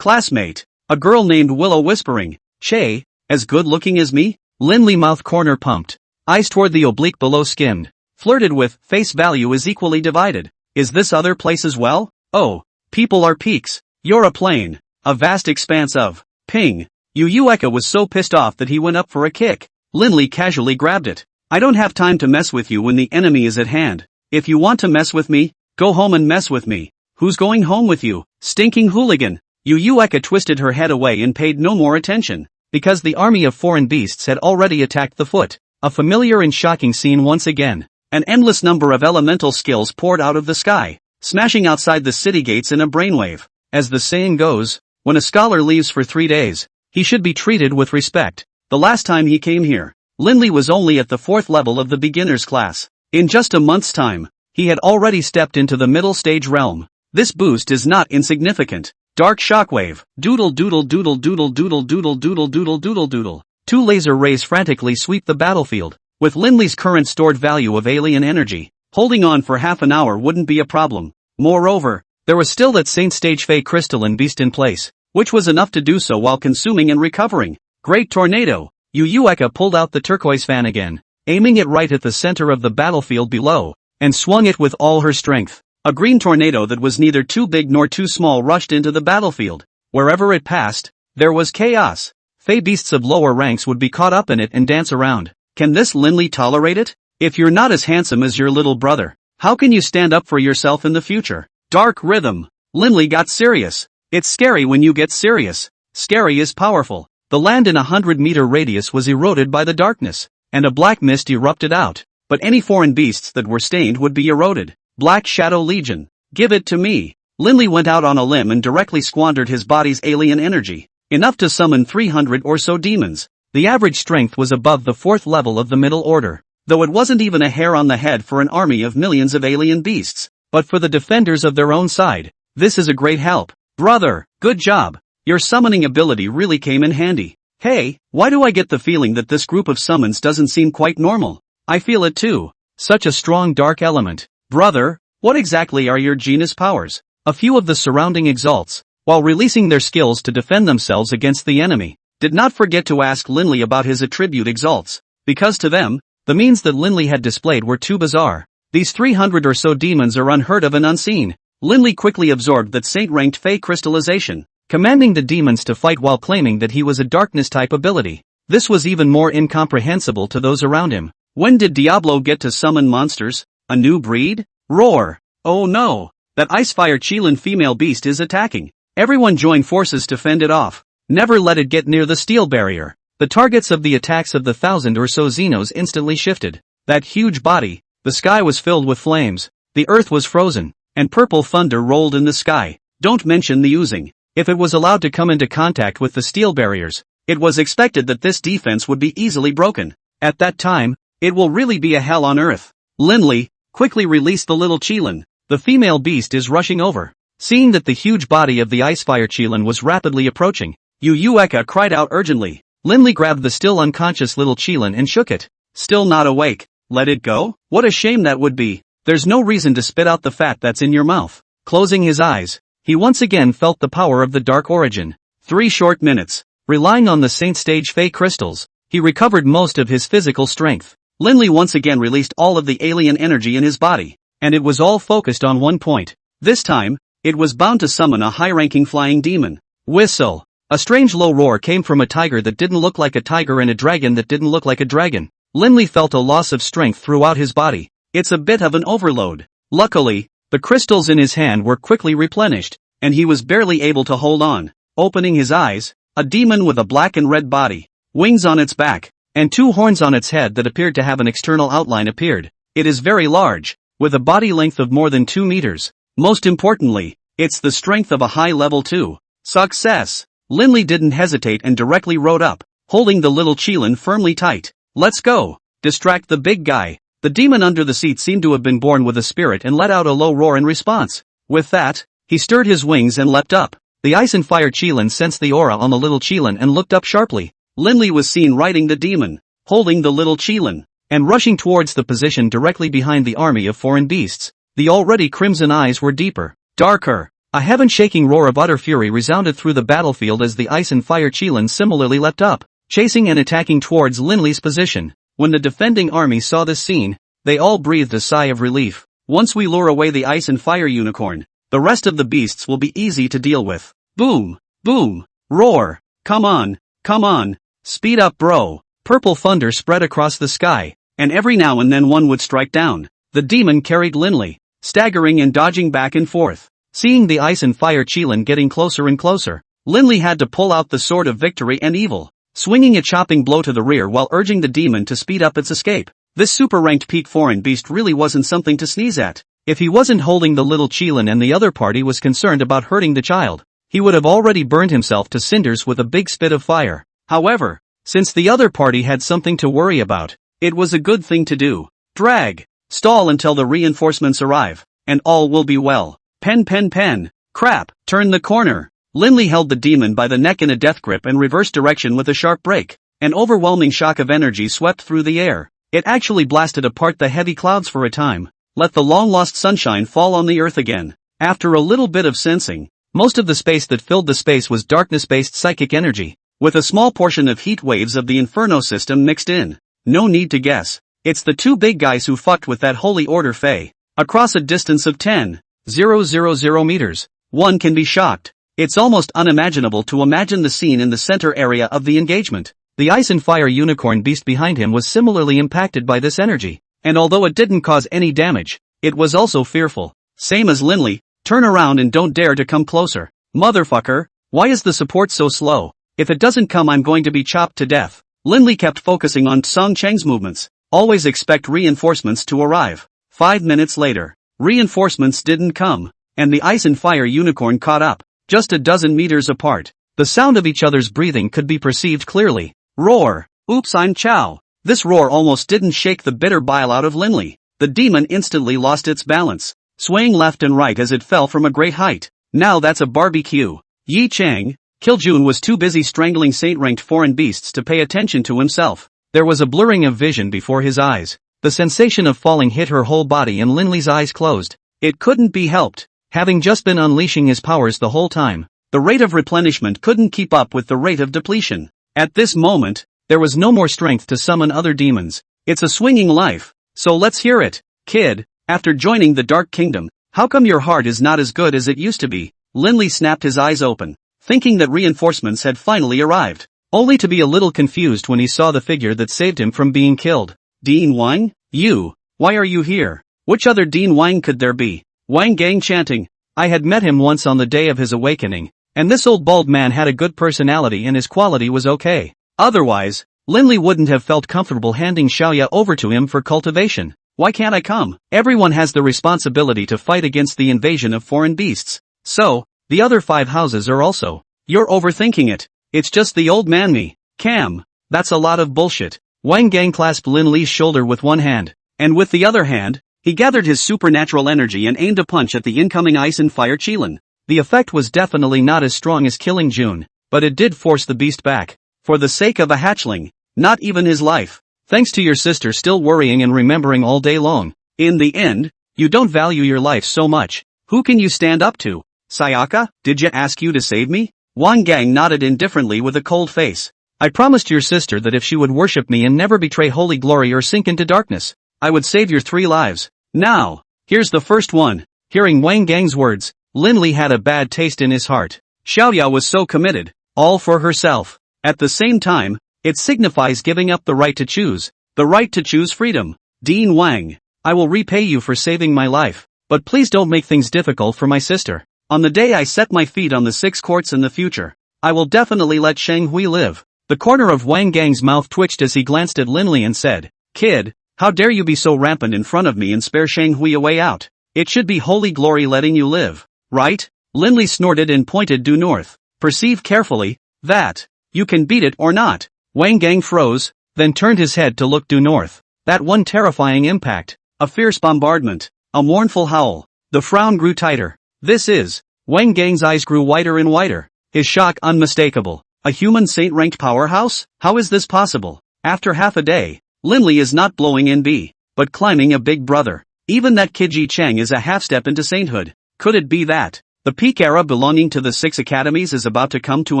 Classmate. A girl named Willow whispering, Che, as good looking as me? Lin mouth corner pumped. Eyes toward the oblique below skimmed. Flirted with, face value is equally divided. Is this other place as well? Oh. People are peaks. You're a plane. A vast expanse of ping. Yu Eka was so pissed off that he went up for a kick. Lin casually grabbed it. I don't have time to mess with you when the enemy is at hand. If you want to mess with me, go home and mess with me. Who's going home with you, stinking hooligan? Yu Eka twisted her head away and paid no more attention, because the army of foreign beasts had already attacked the foot. A familiar and shocking scene once again. An endless number of elemental skills poured out of the sky, smashing outside the city gates in a brainwave. As the saying goes, when a scholar leaves for 3 days, he should be treated with respect. The last time he came here, Lin was only at the 4th level of the beginner's class. In just a month's time, he had already stepped into the middle stage realm. This boost is not insignificant. Dark shockwave, doodle doodle doodle doodle doodle doodle doodle doodle doodle doodle. 2 laser rays frantically sweep the battlefield. With Linley's current stored value of alien energy, holding on for half an hour wouldn't be a problem. Moreover, there was still that Saint Stage Fey crystalline beast in place, which was enough to do so while consuming and recovering. Great tornado! Yu Eka pulled out the turquoise fan again, aiming it right at the center of the battlefield below, and swung it with all her strength. A green tornado that was neither too big nor too small rushed into the battlefield. Wherever it passed, there was chaos. Fey beasts of lower ranks would be caught up in it and dance around. Can this Linley tolerate it? If you're not as handsome as your little brother, how can you stand up for yourself in the future? Dark rhythm. Linley got serious. It's scary when you get serious. Scary is powerful. The land in a 100-meter radius was eroded by the darkness, and a black mist erupted out. But any foreign beasts that were stained would be eroded. Black Shadow Legion. Give it to me. Linley went out on a limb and directly squandered his body's alien energy, enough to summon 300 or so demons. The average strength was above the 4th level of the middle order, though it wasn't even a hair on the head for an army of millions of alien beasts. But for the defenders of their own side, this is a great help. Brother, good job. Your summoning ability really came in handy. Hey, why do I get the feeling that this group of summons doesn't seem quite normal? I feel it too. Such a strong dark element. Brother, what exactly are your genus powers? A few of the surrounding exalts, while releasing their skills to defend themselves against the enemy, did not forget to ask Linley about his attribute exalts, because to them, the means that Linley had displayed were too bizarre. These 300 or so demons are unheard of and unseen. Linley quickly absorbed that saint-ranked Fey crystallization, commanding the demons to fight while claiming that he was a darkness-type ability. This was even more incomprehensible to those around him. When did Diablo get to summon monsters? A new breed? Roar! Oh no! That Icefire Qilin female beast is attacking. Everyone join forces to fend it off. Never let it get near the steel barrier. The targets of the attacks of the 1,000 or so Xenos instantly shifted. That huge body, the sky was filled with flames, the earth was frozen, and purple thunder rolled in the sky. Don't mention the oozing. If it was allowed to come into contact with the steel barriers, it was expected that this defense would be easily broken. At that time, it will really be a hell on earth. Linley, quickly release the little Qilin. The female beast is rushing over. Seeing that the huge body of the Icefire Qilin was rapidly approaching, Yu Eka cried out urgently. Linley grabbed the still unconscious little Qilin and shook it. Still not awake. Let it go? What a shame that would be. There's no reason to spit out the fat that's in your mouth. Closing his eyes, he once again felt the power of the dark origin. 3 short minutes. Relying on the Saint Stage Fey crystals, he recovered most of his physical strength. Linley once again released all of the alien energy in his body, and it was all focused on one point. This time, it was bound to summon a high-ranking flying demon. Whistle. A strange low roar came from a tiger that didn't look like a tiger and a dragon that didn't look like a dragon. Linley felt a loss of strength throughout his body. It's a bit of an overload. Luckily, the crystals in his hand were quickly replenished, and he was barely able to hold on. Opening his eyes, a demon with a black and red body, wings on its back, and 2 horns on its head that appeared to have an external outline appeared. It is very large, with a body length of more than 2 meters. Most importantly, it's the strength of a high level too. Success! Linley didn't hesitate and directly rode up. holding the little Qilin firmly tight. Let's go. Distract the big guy. The demon under the seat seemed to have been born with a spirit and let out a low roar in response. With that, he stirred his wings and leapt up. The ice and fire Qilin sensed the aura on the little Qilin and looked up sharply. Linley was seen riding the demon, holding the little Qilin, and rushing towards the position directly behind the army of foreign beasts. The already crimson eyes were deeper, darker. A heaven-shaking roar of utter fury resounded through the battlefield as the ice and fire Qilin similarly leapt up, chasing and attacking towards Linley's position. When the defending army saw this scene, they all breathed a sigh of relief. Once we lure away the ice and fire unicorn, the rest of the beasts will be easy to deal with. Boom! Boom! Roar! Come on! Come on! Speed up, bro! Purple thunder spread across the sky, and every now and then one would strike down. The demon carried Linley, staggering and dodging back and forth. Seeing the ice and fire Qilin getting closer and closer, Linley had to pull out the sword of victory and evil, swinging a chopping blow to the rear while urging the demon to speed up its escape. This super-ranked peak foreign beast really wasn't something to sneeze at. If he wasn't holding the little Qilin and the other party was concerned about hurting the child, he would have already burned himself to cinders with a big spit of fire. However, since the other party had something to worry about, it was a good thing to do. Drag. Stall until the reinforcements arrive, and all will be well. Pen. Crap. Turn the corner. Linley held the demon by the neck in a death grip and reversed direction with a sharp break. An overwhelming shock of energy swept through the air. It actually blasted apart the heavy clouds for a time. Let the long-lost sunshine fall on the earth again. After a little bit of sensing, most of the space that filled the space was darkness-based psychic energy, with a small portion of heat waves of the Inferno system mixed in. No need to guess. It's the two big guys who fucked with that holy order Fae. Across a distance of 10,000 meters, one can be shocked. It's almost unimaginable to imagine the scene in the center area of the engagement. The ice and fire unicorn beast behind him was similarly impacted by this energy, and although it didn't cause any damage, it was also fearful. Same as Linley. Turn around and don't dare to come closer. Motherfucker, why is the support so slow? If it doesn't come, I'm going to be chopped to death. Linley kept focusing on Song Cheng's movements. Always expect reinforcements to arrive. 5 minutes later, reinforcements didn't come, and the ice and fire unicorn caught up, just a dozen meters apart. The sound of each other's breathing could be perceived clearly. Roar! Oops, I'm Chow. This roar almost didn't shake the bitter bile out of Linley. The demon instantly lost its balance, swaying left and right as it fell from a great height. Now that's a barbecue. Yi Chang, Kiljun was too busy strangling saint-ranked foreign beasts to pay attention to himself. There was a blurring of vision before his eyes. The sensation of falling hit her whole body and Linley's eyes closed. It couldn't be helped. Having just been unleashing his powers the whole time, the rate of replenishment couldn't keep up with the rate of depletion. At this moment, there was no more strength to summon other demons. It's a swinging life. So let's hear it, kid. After joining the Dark Kingdom, how come your heart is not as good as it used to be? Linley snapped his eyes open, thinking that reinforcements had finally arrived, only to be a little confused when he saw the figure that saved him from being killed. Dean Wang? You? Why are you here? Which other Dean Wang could there be? Wang Gang chanting. I had met him once on the day of his awakening, and this old bald man had a good personality and his quality was okay. Otherwise, Linley wouldn't have felt comfortable handing Xiaoya over to him for cultivation. Why can't I come? Everyone has the responsibility to fight against the invasion of foreign beasts. So, the other 5 houses are also. You're overthinking it. It's just the old man me. Cam. That's a lot of bullshit. Wang Gang clasped Linley's shoulder with one hand, and with the other hand, he gathered his supernatural energy and aimed a punch at the incoming ice and fire Qilin. The effect was definitely not as strong as killing June, but it did force the beast back. For the sake of a hatchling, not even his life. Thanks to your sister still worrying and remembering all day long. In the end, you don't value your life so much. Who can you stand up to? Sayaka, did you ask you to save me? Wang Gang nodded indifferently with a cold face. I promised your sister that if she would worship me and never betray holy glory or sink into darkness, I would save your 3 lives. Now, here's the first one. Hearing Wang Gang's words, Linley had a bad taste in his heart. Xiaoya was so committed, all for herself. At the same time, it signifies giving up the right to choose. The right to choose freedom. Dean Wang, I will repay you for saving my life, but please don't make things difficult for my sister. On the day I set my feet on the 6 courts in the future, I will definitely let Shang Hui live. The corner of Wang Gang's mouth twitched as he glanced at Linley and said, Kid, how dare you be so rampant in front of me and spare Shang Hui a way out? It should be holy glory letting you live, right? Linley snorted and pointed due north. Perceive carefully, that. You can beat it or not. Wang Gang froze, then turned his head to look due north. That one terrifying impact. A fierce bombardment. A mournful howl. The frown grew tighter. This is. Wang Gang's eyes grew wider and wider. His shock unmistakable. A human saint-ranked powerhouse? How is this possible? After half a day, Linley is not blowing NB, but climbing a big brother. Even that kid Yi Chang is a half-step into sainthood. Could it be that the peak era belonging to the 6 academies is about to come to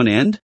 an end?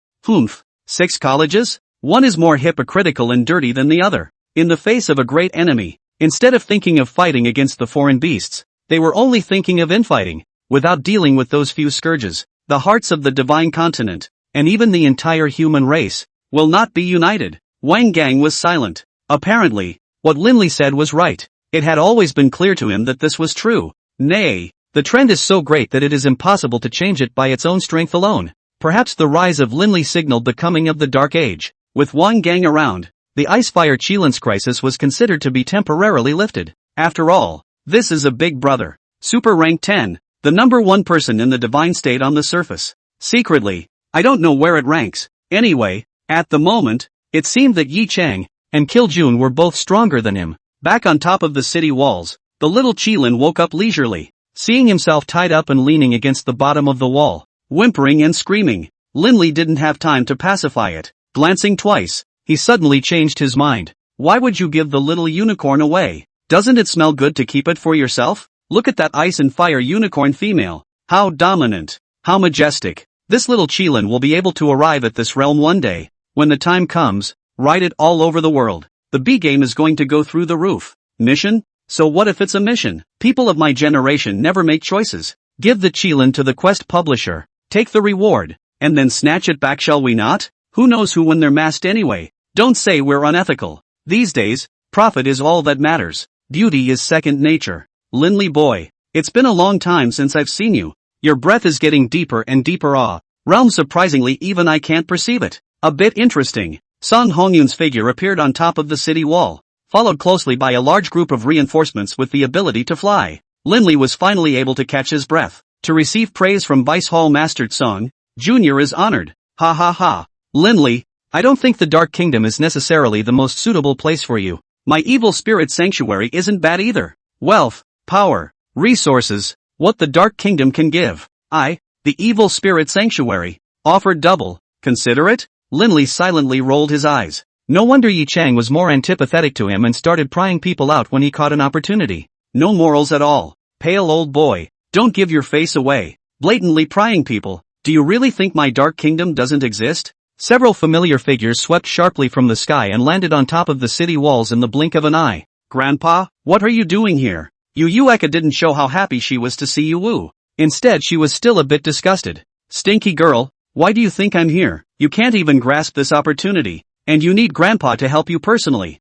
6 colleges? One is more hypocritical and dirty than the other. In the face of a great enemy, instead of thinking of fighting against the foreign beasts, they were only thinking of infighting, without dealing with those few scourges. The hearts of the divine continent, and even the entire human race, will not be united. Wang Gang was silent. Apparently, what Linley said was right. It had always been clear to him that this was true. Nay, the trend is so great that it is impossible to change it by its own strength alone. Perhaps the rise of Linley signaled the coming of the Dark Age. With Wang Gang around, the Icefire Chilin's crisis was considered to be temporarily lifted. After all, this is a big brother. Super rank 10, the number 1 person in the divine state on the surface. Secretly, I don't know where it ranks. Anyway, at the moment, it seemed that Yi Chang and Kiljun were both stronger than him. Back on top of the city walls, the little Qilin woke up leisurely, seeing himself tied up and leaning against the bottom of the wall, whimpering and screaming. Linley didn't have time to pacify it. Glancing twice, he suddenly changed his mind. Why would you give the little unicorn away? Doesn't it smell good to keep it for yourself? Look at that ice and fire unicorn female. How dominant. How majestic. This little Qilin will be able to arrive at this realm one day. When the time comes, ride it all over the world. The B game is going to go through the roof. Mission? So what if it's a mission? People of my generation never make choices. Give the Qilin to the quest publisher. Take the reward. And then snatch it back, shall we not? Who knows who when they're masked anyway? Don't say we're unethical. These days, profit is all that matters. Beauty is second nature. Linley boy, it's been a long time since I've seen you. Your breath is getting deeper and deeper. Realm surprisingly even I can't perceive it. A bit interesting. Song Hongyun's figure appeared on top of the city wall, followed closely by a large group of reinforcements with the ability to fly. Linley was finally able to catch his breath. To receive praise from Vice Hall Master Song Jr. is honored. Ha ha ha. Linley, I don't think the Dark Kingdom is necessarily the most suitable place for you. My evil spirit sanctuary isn't bad either. Wealth, power, resources, what the Dark Kingdom can give. The evil spirit sanctuary, offered double. Consider it? Linley silently rolled his eyes. No wonder Yi Chang was more antipathetic to him and started prying people out when he caught an opportunity. No morals at all. Pale old boy, don't give your face away. Blatantly prying people. Do you really think my Dark Kingdom doesn't exist? Several familiar figures swept sharply from the sky and landed on top of the city walls in the blink of an eye. Grandpa, what are you doing here? Yueka didn't show how happy she was to see you woo. Instead she was still a bit disgusted. Stinky girl, why do you think I'm here? You can't even grasp this opportunity. And you need Grandpa to help you personally.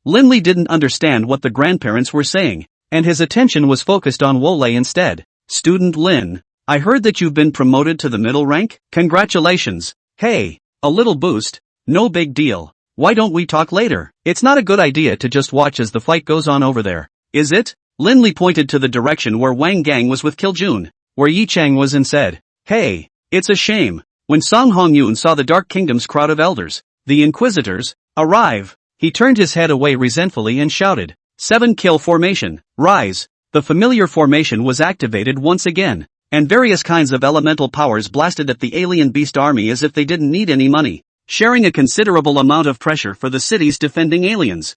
Linley didn't understand what the grandparents were saying, and his attention was focused on Wole instead. Student Lin, I heard that you've been promoted to the middle rank? Congratulations. Hey, a little boost? No big deal. Why don't we talk later? It's not a good idea to just watch as the fight goes on over there, is it? Linley pointed to the direction where Wang Gang was with Kiljun, where Yi Chang was, and said, Hey, it's a shame. When Song Hongyun saw the Dark Kingdom's crowd of elders, the Inquisitors, arrive, he turned his head away resentfully and shouted, 7-kill formation, rise. The familiar formation was activated once again, and various kinds of elemental powers blasted at the alien beast army as if they didn't need any money, sharing a considerable amount of pressure for the cities defending aliens.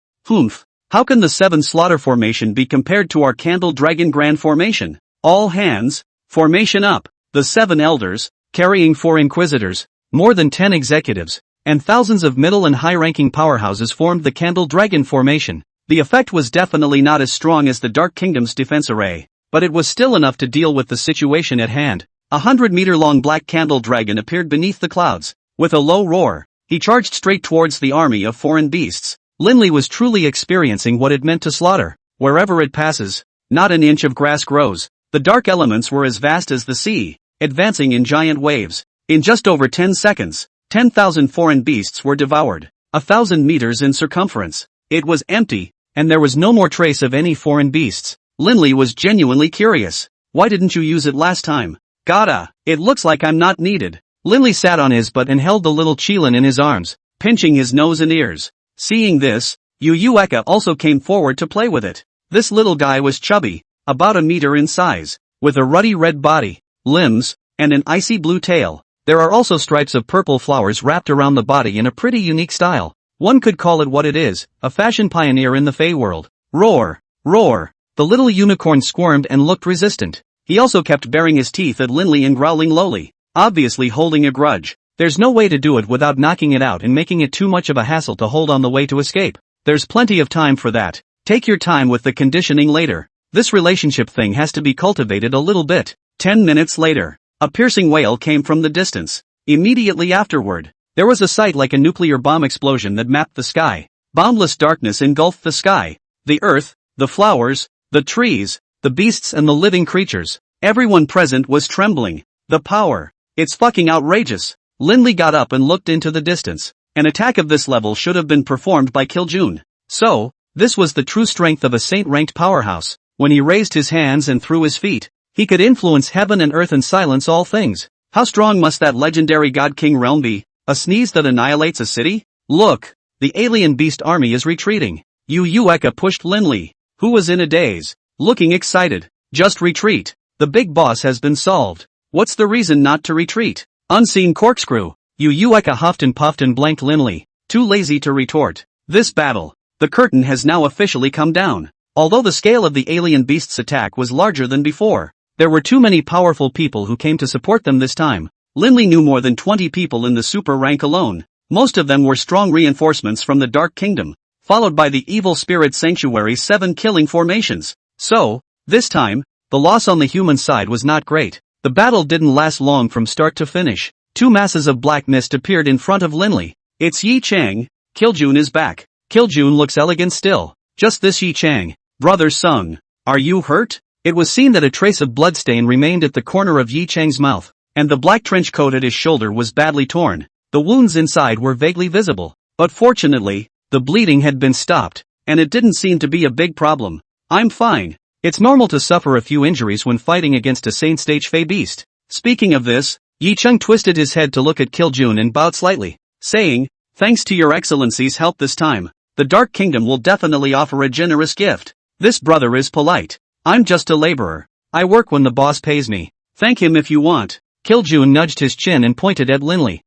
How can the 7 slaughter formation be compared to our Candle Dragon Grand formation? All hands, formation up. The 7 elders, carrying 4 inquisitors, more than 10 executives, and thousands of middle and high-ranking powerhouses formed the Candle Dragon formation. The effect was definitely not as strong as the Dark Kingdom's defense array, but it was still enough to deal with the situation at hand. 100-meter-long black candle dragon appeared beneath the clouds. With a low roar, he charged straight towards the army of foreign beasts. Linley was truly experiencing what it meant to slaughter. Wherever it passes, not an inch of grass grows. The dark elements were as vast as the sea, advancing in giant waves. In just over 10 seconds, 10,000 foreign beasts were devoured. 1,000 meters in circumference. It was empty, and there was no more trace of any foreign beasts. Linley was genuinely curious. Why didn't you use it last time? It looks like I'm not needed. Linley sat on his butt and held the little Qilin in his arms, pinching his nose and ears. Seeing this, Yu Eka also came forward to play with it. This little guy was chubby, about a meter in size, with a ruddy red body, limbs, and an icy blue tail. There are also stripes of purple flowers wrapped around the body in a pretty unique style. One could call it what it is, a fashion pioneer in the Fey world. Roar! Roar! The little unicorn squirmed and looked resistant. He also kept baring his teeth at Linley and growling lowly, obviously holding a grudge. There's no way to do it without knocking it out and making it too much of a hassle to hold on the way to escape. There's plenty of time for that. Take your time with the conditioning later. This relationship thing has to be cultivated a little bit. 10 minutes later, a piercing wail came from the distance. Immediately afterward, there was a sight like a nuclear bomb explosion that mapped the sky. Boundless darkness engulfed the sky, the earth, the flowers, the trees, the beasts and the living creatures. Everyone present was trembling. The power. It's fucking outrageous. Linley got up and looked into the distance. An attack of this level should have been performed by Kiljun. So, this was the true strength of a saint-ranked powerhouse. When he raised his hands and threw his feet, he could influence heaven and earth and silence all things. How strong must that legendary God King realm be? A sneeze that annihilates a city? Look! The alien beast army is retreating. Yu Eka pushed Linley, who was in a daze, looking excited. Just retreat. The big boss has been solved. What's the reason not to retreat? Unseen corkscrew. Yu Eka huffed and puffed and blanked Linley, too lazy to retort. This battle. The curtain has now officially come down. Although the scale of the alien beast's attack was larger than before, there were too many powerful people who came to support them this time. Linley knew more than 20 people in the super rank alone. Most of them were strong reinforcements from the Dark Kingdom, followed by the Evil Spirit Sanctuary's 7 killing formations. So, this time, the loss on the human side was not great. The battle didn't last long from start to finish. 2 masses of black mist appeared in front of Linley. It's Yi Chang. Kiljun is back. Kiljun looks elegant still. Just this Yi Chang. Brother Sung. Are you hurt? It was seen that a trace of bloodstain remained at the corner of Yi Chang's mouth, and the black trench coat at his shoulder was badly torn. The wounds inside were vaguely visible, but fortunately, the bleeding had been stopped, and it didn't seem to be a big problem. I'm fine. It's normal to suffer a few injuries when fighting against a saint stage Fey beast. Speaking of this, Yi Chang twisted his head to look at Kiljun and bowed slightly, saying, thanks to your excellency's help this time, the Dark Kingdom will definitely offer a generous gift. This brother is polite. I'm just a laborer. I work when the boss pays me. Thank him if you want. Kiljun nudged his chin and pointed at Linley.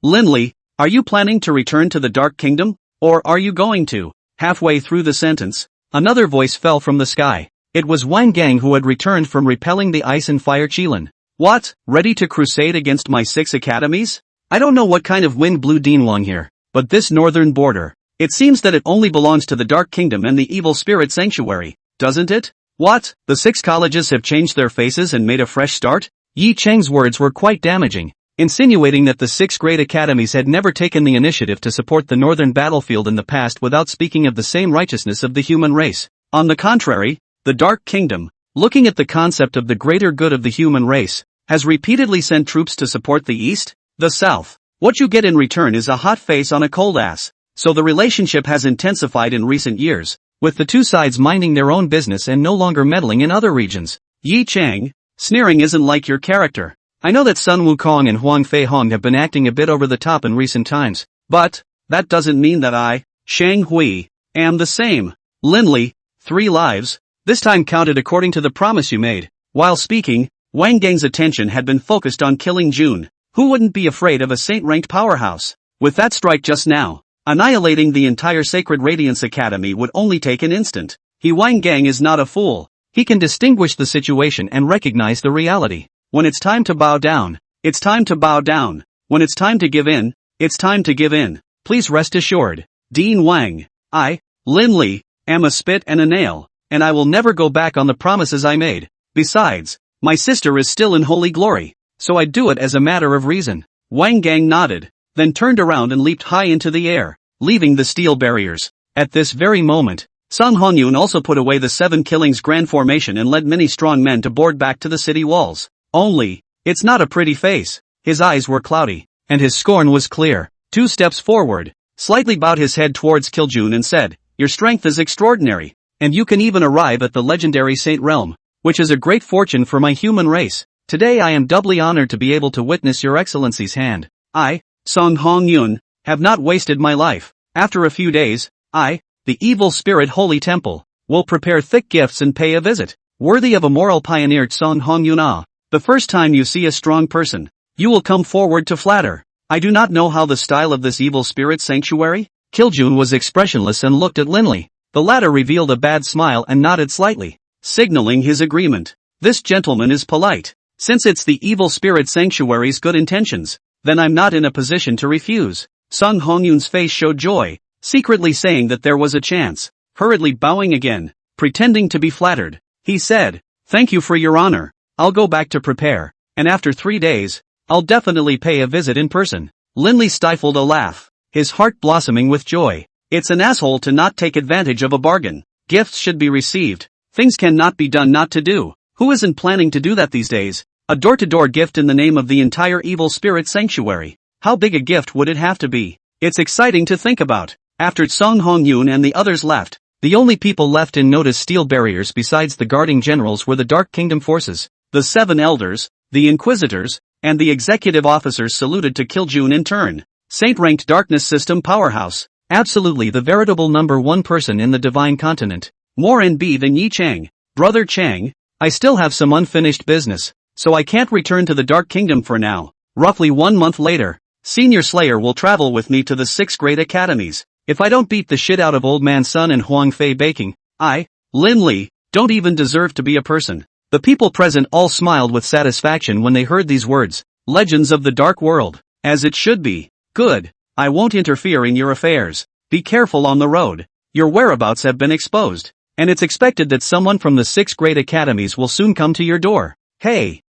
Linley, are you planning to return to the Dark Kingdom? Or are you going to? Halfway through the sentence, another voice fell from the sky. It was Wang Gang who had returned from repelling the ice and fire Qilin. What? Ready to crusade against my 6 academies? I don't know what kind of wind blew Dinwang here, but this northern border, it seems that it only belongs to the Dark Kingdom and the Evil Spirit Sanctuary, doesn't it? What? The 6 colleges have changed their faces and made a fresh start? Yi Chang's words were quite damaging, insinuating that the 6 great academies had never taken the initiative to support the northern battlefield in the past without speaking of the same righteousness of the human race. On the contrary, the Dark Kingdom, looking at the concept of the greater good of the human race, has repeatedly sent troops to support the East, the South. What you get in return is a hot face on a cold ass. So the relationship has intensified in recent years, with the 2 sides minding their own business and no longer meddling in other regions. Yi Chang, sneering isn't like your character. I know that Sun Wukong and Huang Fei Hong have been acting a bit over the top in recent times, but that doesn't mean that I, Shang Hui, am the same. Linley, 3 lives, this time counted according to the promise you made. While speaking, Wang Gang's attention had been focused on killing Jun. Who wouldn't be afraid of a saint-ranked powerhouse? With that strike just now, annihilating the entire Sacred Radiance Academy would only take an instant. Wang Gang is not a fool. He can distinguish the situation and recognize the reality. When it's time to bow down, it's time to bow down. When it's time to give in, it's time to give in. Please rest assured, Dean Wang, I, Linley, am a spit and a nail, and I will never go back on the promises I made. Besides, my sister is still in holy glory, so I do it as a matter of reason. Wang Gang nodded, then turned around and leaped high into the air, leaving the steel barriers. At this very moment, Sun Hongyun also put away the 7 Killings Grand Formation and led many strong men to board back to the city walls. Only, it's not a pretty face. His eyes were cloudy, and his scorn was clear. 2 steps forward, slightly bowed his head towards Kiljun and said, your strength is extraordinary, and you can even arrive at the legendary Saint Realm, which is a great fortune for my human race. Today I am doubly honored to be able to witness your excellency's hand. I, Sun Hongyun, have not wasted my life. After a few days, I, the evil spirit holy temple, will prepare thick gifts and pay a visit, worthy of a moral pioneer Song Hong Yuna. The first time you see a strong person, you will come forward to flatter. I do not know how the style of this evil spirit sanctuary. Kiljun was expressionless and looked at Linley. The latter revealed a bad smile and nodded slightly, signaling his agreement. This gentleman is polite. Since it's the evil spirit sanctuary's good intentions, then I'm not in a position to refuse. Song Hongyun's face showed joy, secretly saying that there was a chance. Hurriedly bowing again, pretending to be flattered, he said, "Thank you for your honor. I'll go back to prepare, and after 3 days, I'll definitely pay a visit in person." Linley stifled a laugh, his heart blossoming with joy. It's an asshole to not take advantage of a bargain. Gifts should be received. Things cannot be done not to do. Who isn't planning to do that these days? A door-to-door gift in the name of the entire evil spirit sanctuary. How big a gift would it have to be? It's exciting to think about. After Song Hongyun and the others left, the only people left in Noda's steel barriers besides the guarding generals were the Dark Kingdom forces. The 7 elders, the inquisitors, and the executive officers saluted to Kiljun in turn. Saint-ranked darkness system powerhouse. Absolutely the veritable number 1 person in the divine continent. More NB than Yi Chang. Brother Chang, I still have some unfinished business, so I can't return to the Dark Kingdom for now. Roughly 1 month later, Senior Slayer will travel with me to the 6 great academies. If I don't beat the shit out of Old Man Sun and Huang Fei Baking, I, Linley, don't even deserve to be a person. The people present all smiled with satisfaction when they heard these words. Legends of the Dark World. As it should be. Good. I won't interfere in your affairs. Be careful on the road. Your whereabouts have been exposed, and it's expected that someone from the 6 great academies will soon come to your door. Hey,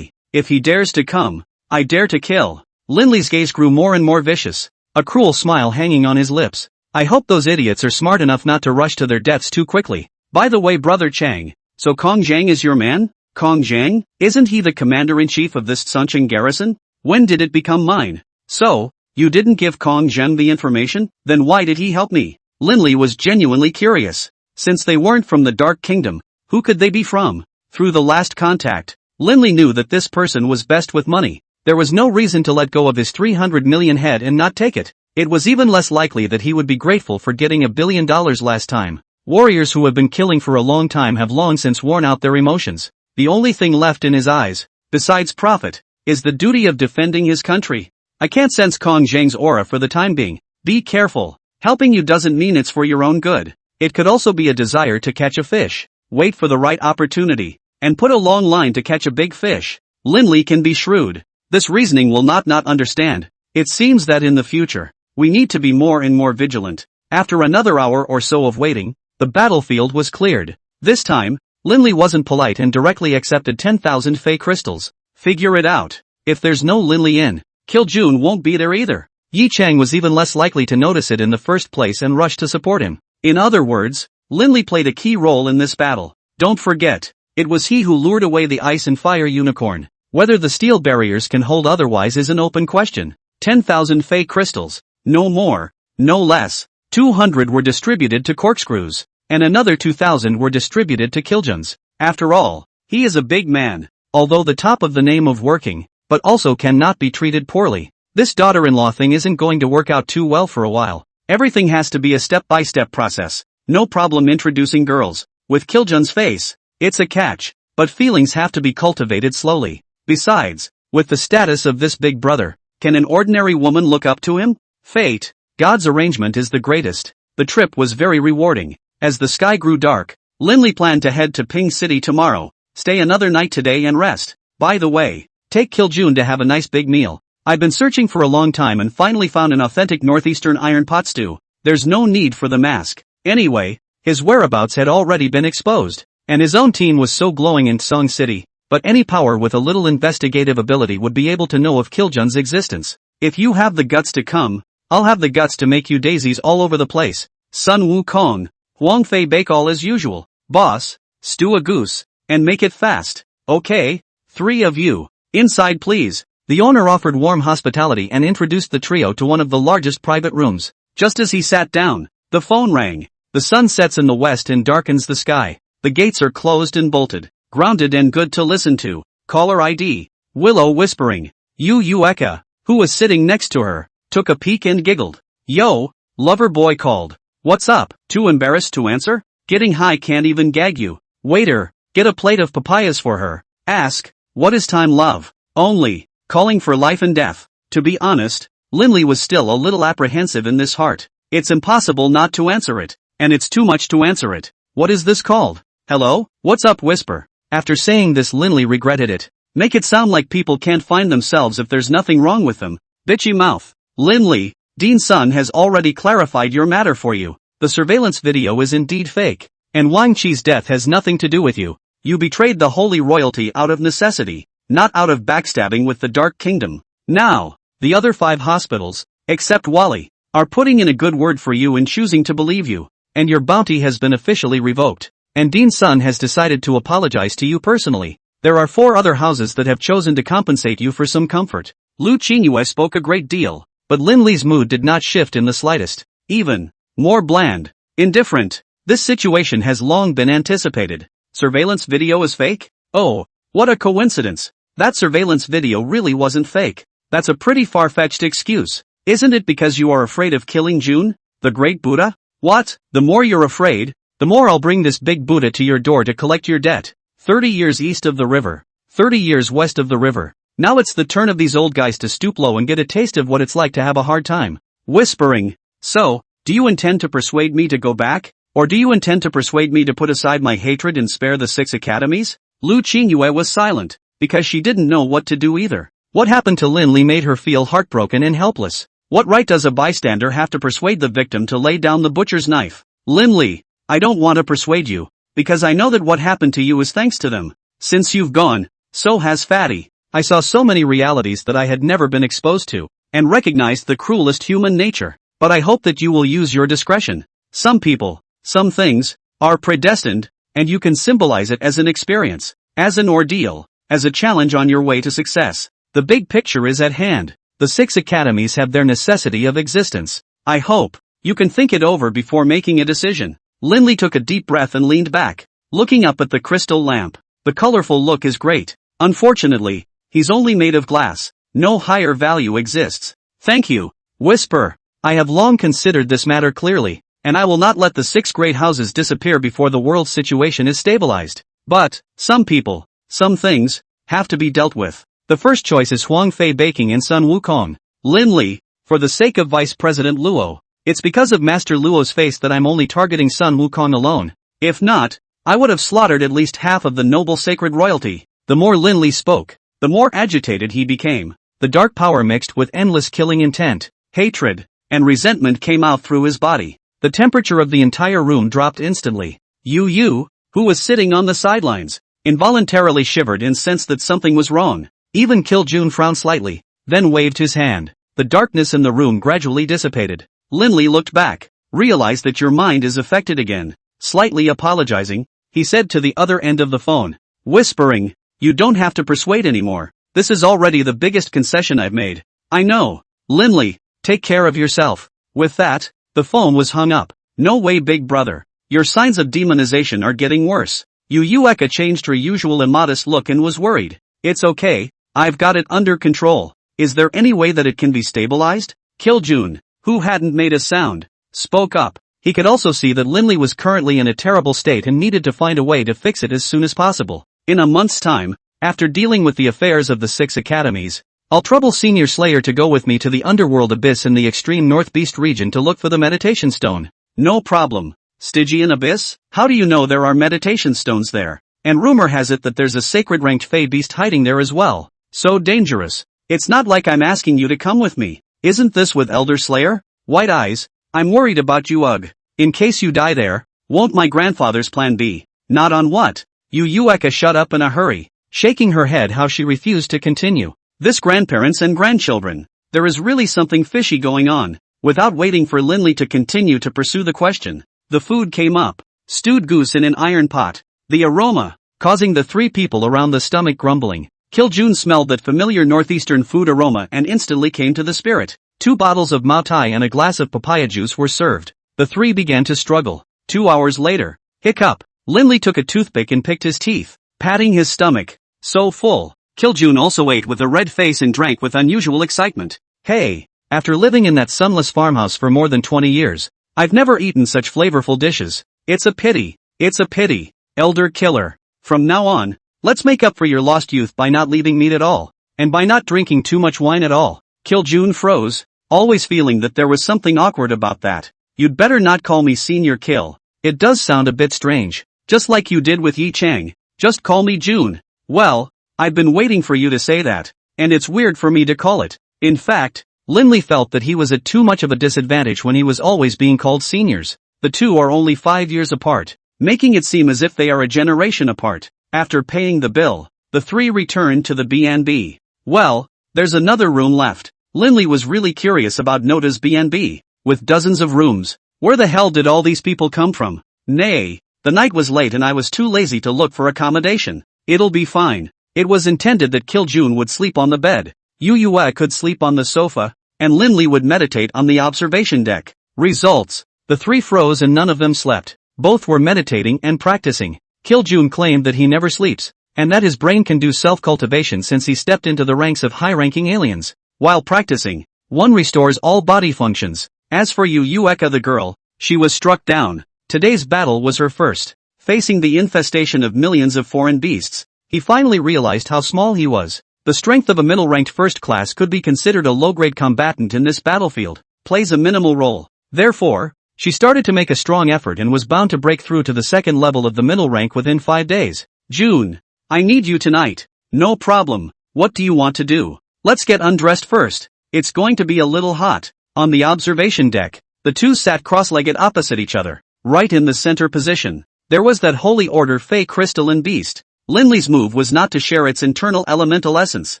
if he dares to come, I dare to kill. Linley's gaze grew more and more vicious, a cruel smile hanging on his lips. I hope those idiots are smart enough not to rush to their deaths too quickly. By the way, Brother Chang, so Kong Jiang is your man? Kong Jiang? Isn't he the commander-in-chief of this Suncheng garrison? When did it become mine? So, you didn't give Kong Jiang the information? Then why did he help me? Linley was genuinely curious. Since they weren't from the Dark Kingdom, who could they be from? Through the last contact, Linley knew that this person was best with money. There was no reason to let go of his 300 million head and not take it. It was even less likely that he would be grateful for getting $1 billion last time. Warriors who have been killing for a long time have long since worn out their emotions. The only thing left in his eyes, besides profit, is the duty of defending his country. I can't sense Kong Jiang's aura for the time being. Be careful. Helping you doesn't mean it's for your own good. It could also be a desire to catch a fish. Wait for the right opportunity, and put a long line to catch a big fish. Linley can be shrewd. This reasoning will not understand. It seems that in the future, we need to be more and more vigilant. After another hour or so of waiting, the battlefield was cleared. This time, Linley wasn't polite and directly accepted 10,000 Fey crystals. Figure it out. If there's no Linley in, Kiljun won't be there either. Yi Chang was even less likely to notice it in the first place and rush to support him. In other words, Linley played a key role in this battle. Don't forget, it was he who lured away the ice and fire unicorn. Whether the steel barriers can hold otherwise is an open question. 10,000 Fey crystals, no more, no less. 200 were distributed to corkscrews, and another 2,000 were distributed to Kiljuns. After all, he is a big man, although the top of the name of working, but also cannot be treated poorly. This daughter-in-law thing isn't going to work out too well for a while. Everything has to be a step-by-step process. No problem introducing girls. With Kiljun's face, it's a catch, but feelings have to be cultivated slowly. Besides, with the status of this big brother, can an ordinary woman look up to him? Fate, God's arrangement is the greatest. The trip was very rewarding. As the sky grew dark, Linley planned to head to Ping City tomorrow, stay another night today and rest. By the way, take Kiljun to have a nice big meal. I've been searching for a long time and finally found an authentic northeastern iron pot stew. There's no need for the mask. Anyway, his whereabouts had already been exposed, and his own team was so glowing in Song City. But any power with a little investigative ability would be able to know of Kiljun's existence. If you have the guts to come, I'll have the guts to make you daisies all over the place. Sun Wukong, Huang Fei bake all as usual. Boss, stew a goose, and make it fast. Okay, 3 of you. Inside please. The owner offered warm hospitality and introduced the trio to one of the largest private rooms. Just as he sat down, the phone rang. The sun sets in the west and darkens the sky. The gates are closed and bolted. Grounded and good to listen to. Caller ID. Willow whispering. Yu Eka, who was sitting next to her. took a peek and giggled. Yo, lover boy called. What's up? Too embarrassed to answer? Getting high can't even gag you. Waiter, get a plate of papayas for her. Ask, what is time love? Only, calling for life and death. To be honest, Linley was still a little apprehensive in this heart. It's impossible not to answer it. And it's too much to answer it. What is this called? Hello? What's up? Whisper. After saying this, Linley regretted it. Make it sound like people can't find themselves if there's nothing wrong with them. Bitchy mouth. Linley, Dean's son has already clarified your matter for you. The surveillance video is indeed fake. And Wang Chi's death has nothing to do with you. You betrayed the holy royalty out of necessity, not out of backstabbing with the Dark Kingdom. Now, the other 5 hospitals, except Wally, are putting in a good word for you in choosing to believe you. And your bounty has been officially revoked. And Dean's son has decided to apologize to you personally. There are 4 other houses that have chosen to compensate you for some comfort. Lu Qingyue spoke a great deal, but Linley's mood did not shift in the slightest. Even more bland. Indifferent. This situation has long been anticipated. Surveillance video is fake? Oh, what a coincidence. That surveillance video really wasn't fake. That's a pretty far-fetched excuse. Isn't it because you are afraid of killing June, the great Buddha? What? The more you're afraid, the more I'll bring this big Buddha to your door to collect your debt. 30 years east of the river. 30 years west of the river. Now it's the turn of these old guys to stoop low and get a taste of what it's like to have a hard time. Whispering. So, do you intend to persuade me to go back? Or do you intend to persuade me to put aside my hatred and spare the 6 academies? Lu Qingyue was silent, because she didn't know what to do either. What happened to Linley made her feel heartbroken and helpless. What right does a bystander have to persuade the victim to lay down the butcher's knife? Linley, I don't want to persuade you, because I know that what happened to you is thanks to them. Since you've gone, so has Fatty. I saw so many realities that I had never been exposed to, and recognized the cruelest human nature. But I hope that you will use your discretion. Some people, some things, are predestined, and you can symbolize it as an experience, as an ordeal, as a challenge on your way to success. The big picture is at hand. The 6 academies have their necessity of existence. I hope you can think it over before making a decision. Linley took a deep breath and leaned back, looking up at the crystal lamp. The colorful look is great. Unfortunately, he's only made of glass. No higher value exists. Thank you. Whisper. I have long considered this matter clearly, and I will not let the 6 great houses disappear before the world's situation is stabilized. But, some people, some things, have to be dealt with. The first choice is Huang Fei Baking and Sun Wukong. Linley, for the sake of Vice President Luo, it's because of Master Luo's face that I'm only targeting Sun Wukong alone. If not, I would have slaughtered at least half of the noble sacred royalty. The more Linley spoke, the more agitated he became. The dark power mixed with endless killing intent, hatred, and resentment came out through his body. The temperature of the entire room dropped instantly. Yu, who was sitting on the sidelines, involuntarily shivered and sensed that something was wrong. Even Kiljun frowned slightly, then waved his hand. The darkness in the room gradually dissipated. Linley looked back, realized that your mind is affected again. Slightly apologizing, he said to the other end of the phone, whispering, you don't have to persuade anymore. This is already the biggest concession I've made. I know. Linley, take care of yourself. With that, the phone was hung up. No way, big brother. Your signs of demonization are getting worse. Yu Eka changed her usual immodest look and was worried. It's okay. I've got it under control. Is there any way that it can be stabilized? Kiljun, who hadn't made a sound, spoke up. He could also see that Linley was currently in a terrible state and needed to find a way to fix it as soon as possible. In a month's time, after dealing with the affairs of the 6 academies, I'll trouble Senior Slayer to go with me to the underworld abyss in the extreme northeast region to look for the meditation stone. No problem. Stygian abyss? How do you know there are meditation stones there? And rumor has it that there's a sacred ranked Fey beast hiding there as well. So dangerous. It's not like I'm asking you to come with me. Isn't this with Elder Slayer? White eyes. I'm worried about you, ugh. In case you die there, won't my grandfather's plan be? Not on what? Yu Eka shut up in a hurry, shaking her head how she refused to continue. This grandparents and grandchildren. There is really something fishy going on. Without waiting for Linley to continue to pursue the question, the food came up. Stewed goose in an iron pot. The aroma, causing the 3 people around the stomach grumbling. Kiljun smelled that familiar northeastern food aroma and instantly came to the spirit. 2 bottles of Mao Tai and a glass of papaya juice were served. The 3 began to struggle. 2 hours later, hiccup. Linley took a toothpick and picked his teeth, patting his stomach. So full. Kiljun also ate with a red face and drank with unusual excitement. Hey, After living in that sunless farmhouse for more than 20 years, I've never eaten such flavorful dishes. It's a pity. It's a pity. Elder killer. From now on, let's make up for your lost youth by not leaving meat at all, and by not drinking too much wine at all. Kiljun froze, always feeling that there was something awkward about that. You'd better not call me Senior Kill. It does sound a bit strange, just like you did with Yi Chang. Just call me June. Well, I've been waiting for you to say that, and it's weird for me to call it. In fact, Linley felt that he was at too much of a disadvantage when he was always being called seniors. The two are only 5 years apart, making it seem as if they are a generation apart. After paying the bill, the three returned to the B&B. Well, there's another room left. Linley was really curious about Nota's B&B. With dozens of rooms, where the hell did all these people come from? Nay, the night was late and I was too lazy to look for accommodation. It'll be fine. It was intended that Kiljun would sleep on the bed, Yu Yue could sleep on the sofa, and Linley would meditate on the observation deck. Results: the three froze and none of them slept. Both were meditating and practicing. Kiljun claimed that he never sleeps, and that his brain can do self-cultivation since he stepped into the ranks of high-ranking aliens. While practicing, one restores all body functions. As for Yu Yueka the girl, she was struck down. Today's battle was her first. Facing the infestation of millions of foreign beasts, he finally realized how small he was. The strength of a middle-ranked first class could be considered a low-grade combatant in this battlefield, plays a minimal role. Therefore, she started to make a strong effort and was bound to break through to the second level of the middle rank within 5 days. June, I need you tonight. No problem. What do you want to do? Let's get undressed first. It's going to be a little hot. On the observation deck, the two sat cross-legged opposite each other, right in the center position. There was that holy order fey crystalline beast. Linley's move was not to share its internal elemental essence.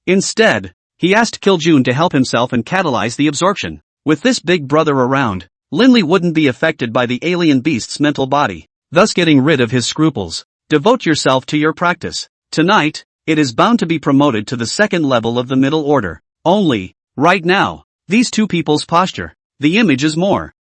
Instead, he asked Kiljun to help himself and catalyze the absorption. With this big brother around, Linley wouldn't be affected by the alien beast's mental body, thus getting rid of his scruples. Devote yourself to your practice. Tonight, it is bound to be promoted to the second level of the middle order. Only, right now, these two people's posture, the image is more.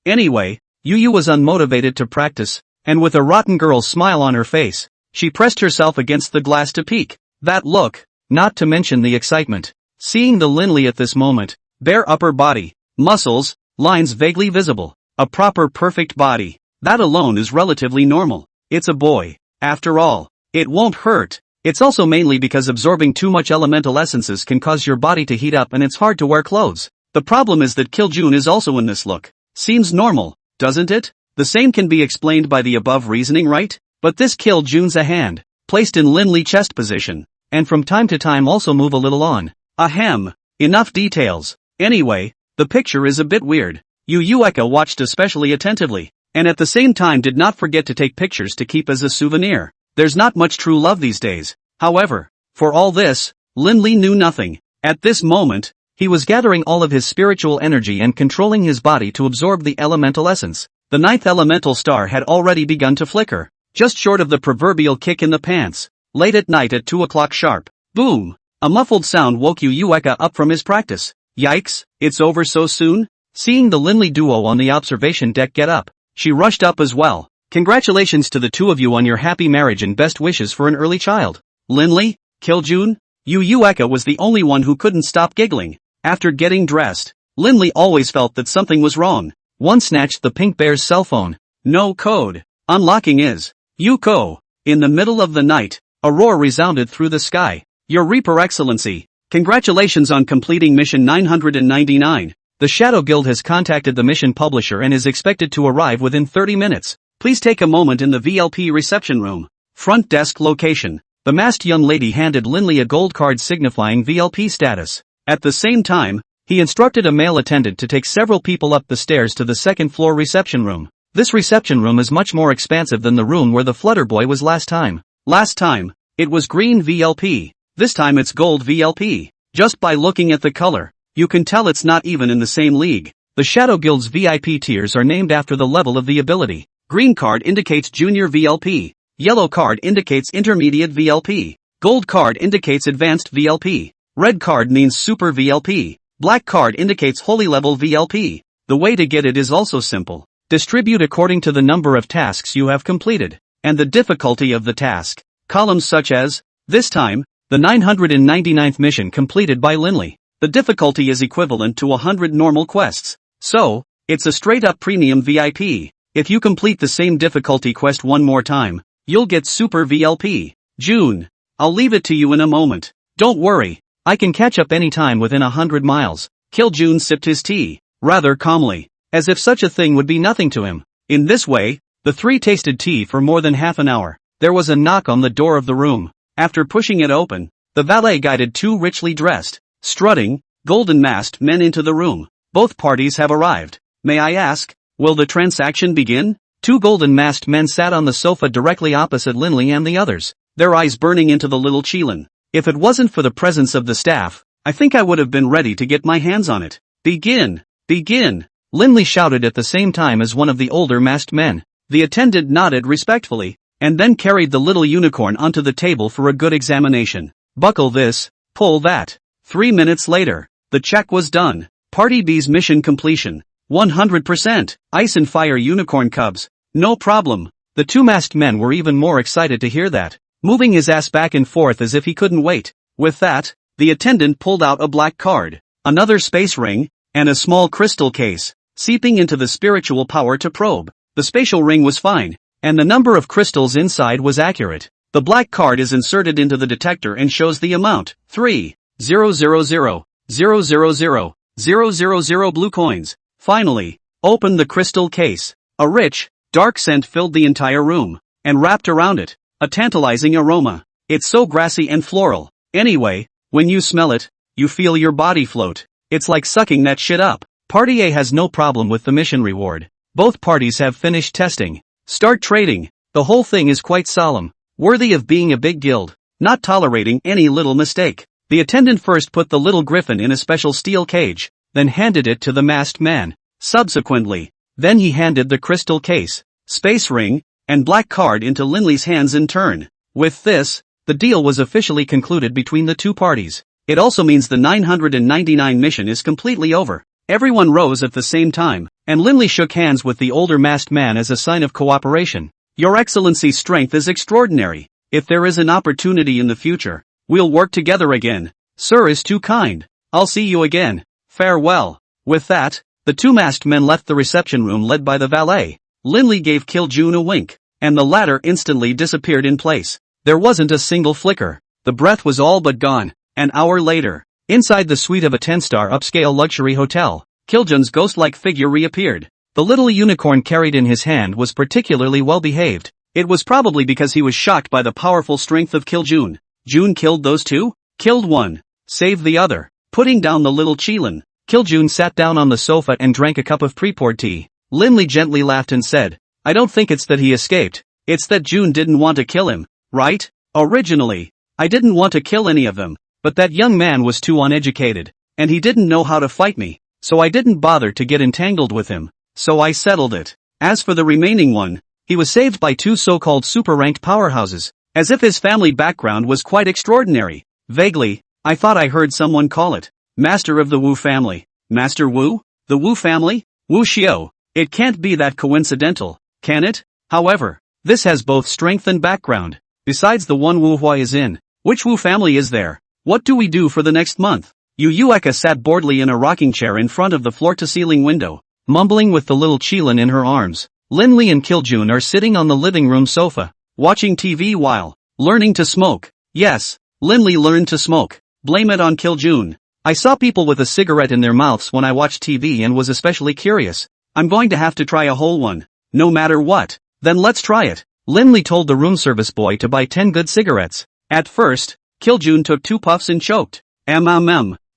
Anyway, Yu was unmotivated to practice, and with a rotten girl's smile on her face, she pressed herself against the glass to peek. That look, not to mention the excitement. Seeing the Linley at this moment, bare upper body, muscles, lines vaguely visible, a proper perfect body, that alone is relatively normal. It's a boy. After all, it won't hurt. It's also mainly because absorbing too much elemental essences can cause your body to heat up and it's hard to wear clothes. The problem is that Kiljun is also in this look. Seems normal, doesn't it? The same can be explained by the above reasoning, right? But this Kiljun's a hand, placed in Linley chest position, and from time to time also move a little on. Ahem, enough details. Anyway, the picture is a bit weird. Yu Yueka watched especially attentively, and at the same time did not forget to take pictures to keep as a souvenir. There's not much true love these days. However, for all this, Linley knew nothing. At this moment, he was gathering all of his spiritual energy and controlling his body to absorb the elemental essence. The ninth elemental star had already begun to flicker, just short of the proverbial kick in the pants. Late at night at 2 o'clock sharp. Boom! A muffled sound woke Yu Yueka up from his practice. Yikes, it's over so soon? Seeing the Linley duo on the observation deck get up, she rushed up as well. Congratulations to the two of you on your happy marriage and best wishes for an early child. Linley, Kiljun? Yu Yueka was the only one who couldn't stop giggling. After getting dressed, Linley always felt that something was wrong. One snatched the pink bear's cell phone. No code. Unlocking is. Yuko. In the middle of the night, a roar resounded through the sky. Your Reaper Excellency. Congratulations on completing mission 999. The Shadow Guild has contacted the mission publisher and is expected to arrive within 30 minutes. Please take a moment in the VLP reception room. Front desk location. The masked young lady handed Linley a gold card signifying VLP status. At the same time, he instructed a male attendant to take several people up the stairs to the second floor reception room. This reception room is much more expansive than the room where the Flutter Boy was last time. Last time, it was green VLP. This time it's gold VLP. Just by looking at the color, you can tell it's not even in the same league. The Shadow Guild's VIP tiers are named after the level of the ability. Green card indicates junior VLP. Yellow card indicates intermediate VLP. Gold card indicates advanced VLP. Red card means super VLP. Black card indicates holy level VLP. The way to get it is also simple. Distribute according to the number of tasks you have completed, and the difficulty of the task. Columns such as, this time, the 999th mission completed by Linley. the difficulty is equivalent to 100 normal quests. So, it's a straight-up premium VIP. If you complete the same difficulty quest one more time, you'll get Super VLP. June. I'll leave it to you in a moment. Don't worry, I can catch up any time within 100 miles. Kill-Jun sipped his tea, rather calmly, as if such a thing would be nothing to him. In this way, the three tasted tea for more than half an hour. There was a knock on the door of the room. After pushing it open, the valet guided two richly dressed, strutting, golden-masked men into the room. Both parties have arrived. May I ask, will the transaction begin? Two golden-masked men sat on the sofa directly opposite Linley and the others, their eyes burning into the little Qilin. If it wasn't for the presence of the staff, I think I would have been ready to get my hands on it. Begin! Begin! Linley shouted at the same time as one of the older masked men. The attendant nodded respectfully, and then carried the little unicorn onto the table for a good examination. Buckle this, pull that. 3 minutes later, the check was done. Party B's mission completion. 100%. Ice and fire unicorn cubs. No problem. The two masked men were even more excited to hear that, moving his ass back and forth as if he couldn't wait. With that, the attendant pulled out a black card, another space ring, and a small crystal case, seeping into the spiritual power to probe. The spatial ring was fine, and the number of crystals inside was accurate. The black card is inserted into the detector and shows the amount, 3,000,000,000 blue coins. Finally, open the crystal case. A rich, dark scent filled the entire room, and wrapped around it, a tantalizing aroma. It's so grassy and floral. Anyway, when you smell it, you feel your body float. It's like sucking that shit up. Party A has no problem with the mission reward. Both parties have finished testing. Start trading. The whole thing is quite solemn, worthy of being a big guild, not tolerating any little mistake. The attendant first put the little griffin in a special steel cage, then handed it to the masked man. Subsequently, then he handed the crystal case, space ring, and black card into Linley's hands in turn. With this, the deal was officially concluded between the two parties. It also means the 999 mission is completely over. Everyone rose at the same time, and Linley shook hands with the older masked man as a sign of cooperation. Your Excellency's strength is extraordinary. If there is an opportunity in the future, we'll work together again. Sir is too kind. I'll see you again. Farewell. With that, the two masked men left the reception room led by the valet. Linley gave Kill-Jun a wink, and the latter instantly disappeared in place. There wasn't a single flicker. The breath was all but gone. An hour later, inside the suite of a 10-star upscale luxury hotel, Kill-Jun's ghost-like figure reappeared. The little unicorn carried in his hand was particularly well behaved. It was probably because he was shocked by the powerful strength of Kill-Jun. Jun killed those two? Killed one. Saved the other. Putting down the little Qilin, Kill-Jun sat down on the sofa and drank a cup of pre-poured tea. Linley gently laughed and said, I don't think it's that he escaped. It's that Jun didn't want to kill him, right? Originally, I didn't want to kill any of them, but that young man was too uneducated, and he didn't know how to fight me, so I didn't bother to get entangled with him. So I settled it. As for the remaining one, he was saved by two so-called super-ranked powerhouses, as if his family background was quite extraordinary. Vaguely, I thought I heard someone call it Master of the Wu family. Master Wu? The Wu family? Wu Xiao. It can't be that coincidental, can it? However, this has both strength and background. Besides the one Wu Hua is in, which Wu family is there? What do we do for the next month? Yu Yueka sat boredly in a rocking chair in front of the floor-to-ceiling window, mumbling with the little Qilin in her arms. Linley and Kill-Jun are sitting on the living room sofa, watching TV while learning to smoke. Yes, Linley learned to smoke. Blame it on Kill-Jun. I saw people with a cigarette in their mouths when I watched TV and was especially curious. I'm going to have to try a whole one, no matter what. Then let's try it. Linley told the room service boy to buy 10 good cigarettes. At first, Kill-Jun took 2 puffs and choked.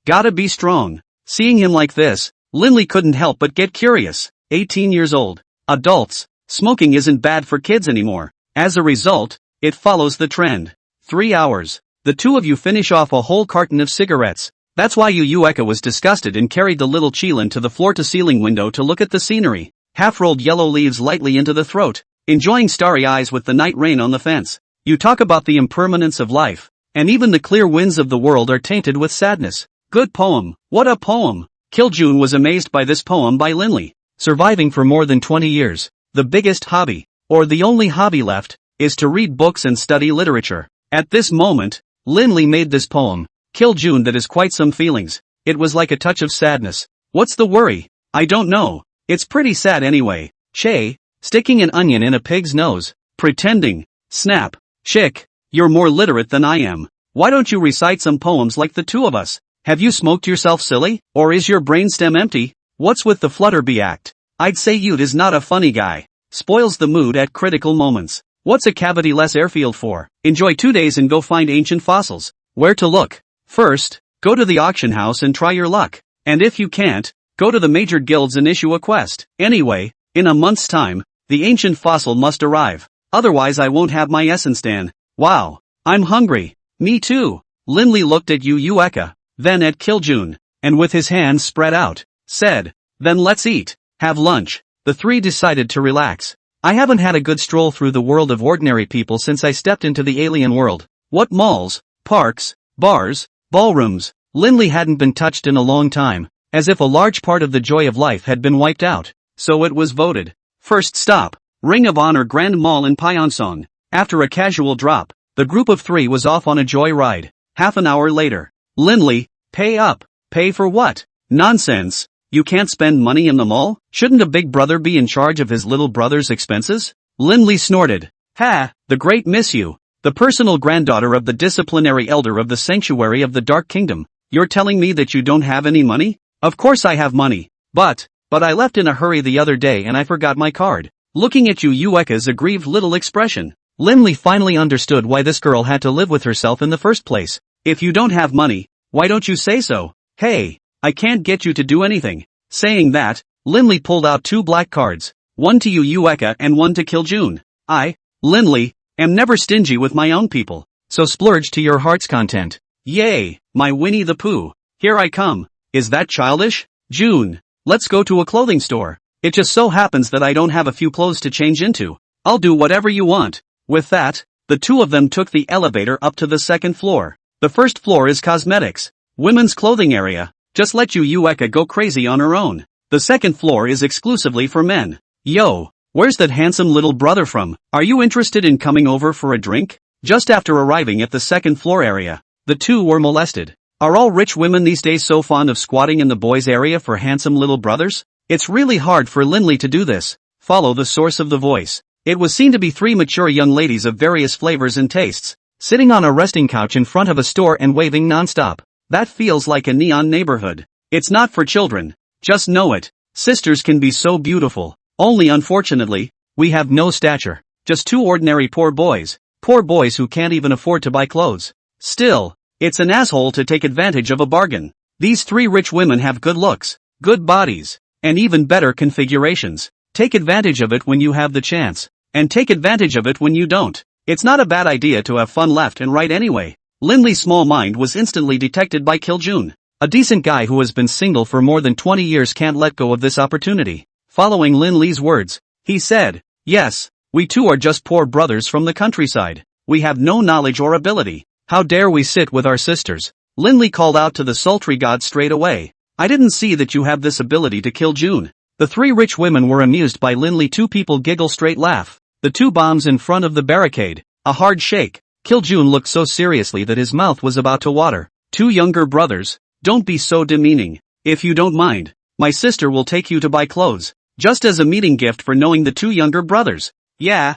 Gotta be strong. Seeing him like this, Linley couldn't help but get curious. 18 years old. Adults. Smoking isn't bad for kids anymore. As a result, it follows the trend. 3 hours. The two of you finish off a whole carton of cigarettes. That's why Yu Yueka was disgusted and carried the little Qilin to the floor-to-ceiling window to look at the scenery. Half-rolled yellow leaves lightly into the throat, enjoying starry eyes with the night rain on the fence. You talk about the impermanence of life, and even the clear winds of the world are tainted with sadness. Good poem. What a poem. Kill-Jun was amazed by this poem by Linley. Surviving for more than 20 years, the biggest hobby, or the only hobby left, is to read books and study literature. At this moment, Linley made this poem, Kill-Jun, that is quite some feelings. it was like a touch of sadness. What's the worry? I don't know. It's pretty sad anyway. Che, sticking an onion in a pig's nose, pretending. Snap. Chick, you're more literate than I am. Why don't you recite some poems like the two of us? Have you smoked yourself silly? Or is your brainstem empty? What's with the Flutterby act? I'd say Ute is not a funny guy. Spoils the mood at critical moments. What's a cavity-less airfield for? Enjoy 2 days and go find ancient fossils. Where to look? First, go to the auction house and try your luck. And if you can't, go to the major guilds and issue a quest. Anyway, in a month's time, the ancient fossil must arrive. Otherwise I won't have my essence stand. Wow. I'm hungry. Me too. Linley looked at Yu Eka, then at Kiljun, and with his hands spread out, said, then let's eat. Have lunch. The three decided to relax. I haven't had a good stroll through the world of ordinary people since I stepped into the alien world. What malls, parks, bars, ballrooms. Linley hadn't been touched in a long time, as if a large part of the joy of life had been wiped out. So it was voted. First stop, Ring of Honor Grand Mall in Pyeongseong. After a casual drop, the group of three was off on a joy ride. Half an hour later. Linley, pay up. Pay for what? Nonsense. You can't spend money in the mall? Shouldn't a big brother be in charge of his little brother's expenses? Linley snorted. Ha, the great miss you. The personal granddaughter of the disciplinary elder of the sanctuary of the Dark Kingdom. You're telling me that you don't have any money? Of course I have money. But I left in a hurry the other day and I forgot my card. Looking at Yu Eka's aggrieved little expression, Linley finally understood why this girl had to live with herself in the first place. If you don't have money, why don't you say so? Hey, I can't get you to do anything. Saying that, Linley pulled out 2 black cards, one to Yu Eka and one to Kiljun. I, Linley, am never stingy with my own people, so splurge to your heart's content. Yay, my Winnie the Pooh. Here I come. Is that childish? June, let's go to a clothing store. It just so happens that I don't have a few clothes to change into. I'll do whatever you want. With that, the two of them took the elevator up to the second floor. The first floor is cosmetics, women's clothing area. Just let Yu Eka go crazy on her own. The second floor is exclusively for men. Yo, where's that handsome little brother from? Are you interested in coming over for a drink? Just after arriving at the second floor area, the two were molested. Are all rich women these days so fond of squatting in the boys' area for handsome little brothers? It's really hard for Linley to do this. Follow the source of the voice. It was seen to be 3 mature young ladies of various flavors and tastes, sitting on a resting couch in front of a store and waving nonstop. That feels like a neon neighborhood. It's not for children. Just know it. Sisters can be so beautiful. Only unfortunately, we have no stature. Just 2 ordinary poor boys. Poor boys who can't even afford to buy clothes. Still, it's an asshole to take advantage of a bargain. These 3 rich women have good looks, good bodies, and even better configurations. Take advantage of it when you have the chance. And take advantage of it when you don't. It's not a bad idea to have fun left and right anyway. Linley's small mind was instantly detected by Kiljun. A decent guy who has been single for more than 20 years can't let go of this opportunity. Following Linley's words, he said, yes, we too are just poor brothers from the countryside. We have no knowledge or ability. How dare we sit with our sisters? Linley called out to the sultry god straight away. I didn't see that you have this ability to kill June. The 3 rich women were amused by Linley. 2 people giggle straight laugh. The 2 bombs in front of the barricade. A hard shake. Kiljun looked so seriously that his mouth was about to water. 2 younger brothers, don't be so demeaning. If you don't mind, my sister will take you to buy clothes. Just as a meeting gift for knowing the 2 younger brothers. Yeah,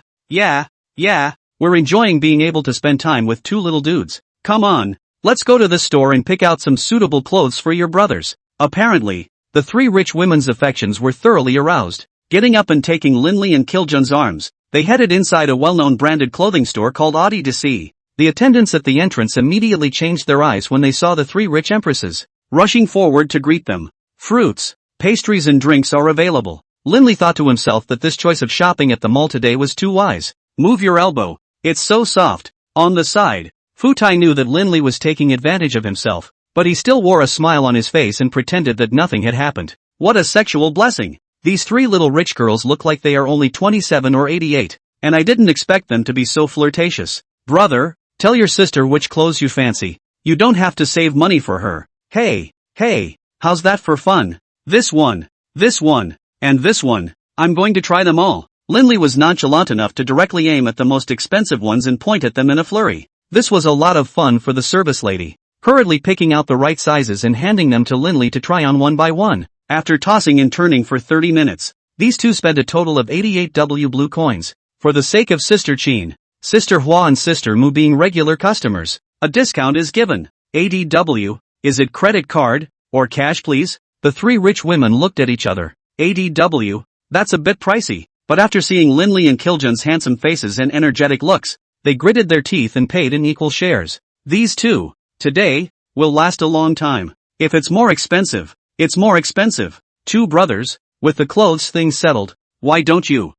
we're enjoying being able to spend time with 2 little dudes. Come on, let's go to the store and pick out some suitable clothes for your brothers. Apparently, the 3 rich women's affections were thoroughly aroused. Getting up and taking Linley and Kiljun's arms, they headed inside a well-known branded clothing store called Audi DC. The attendants at the entrance immediately changed their eyes when they saw the 3 rich empresses, rushing forward to greet them. Fruits, pastries and drinks are available. Linley thought to himself that this choice of shopping at the mall today was too wise. Move your elbow, it's so soft. On the side, Futai knew that Linley was taking advantage of himself, but he still wore a smile on his face and pretended that nothing had happened. What a sexual blessing. These 3 little rich girls look like they are only 27 or 88, and I didn't expect them to be so flirtatious. Brother, tell your sister which clothes you fancy. You don't have to save money for her. Hey, how's that for fun? This one, and this one. I'm going to try them all. Linley was nonchalant enough to directly aim at the most expensive ones and point at them in a flurry. This was a lot of fun for the service lady. hurriedly picking out the right sizes and handing them to Linley to try on one by one. After tossing and turning for 30 minutes, these two spent a total of 88 W blue coins. For the sake of Sister Chin, Sister Hua and Sister Mu being regular customers, a discount is given. ADW, is it credit card, or cash please? The three rich women looked at each other. ADW, that's a bit pricey, but after seeing Linley and Kiljun's handsome faces and energetic looks, they gritted their teeth and paid in equal shares. These two, today, will last a long time. If it's more expensive, it's more expensive. Two brothers, with the clothes thing settled, why don't you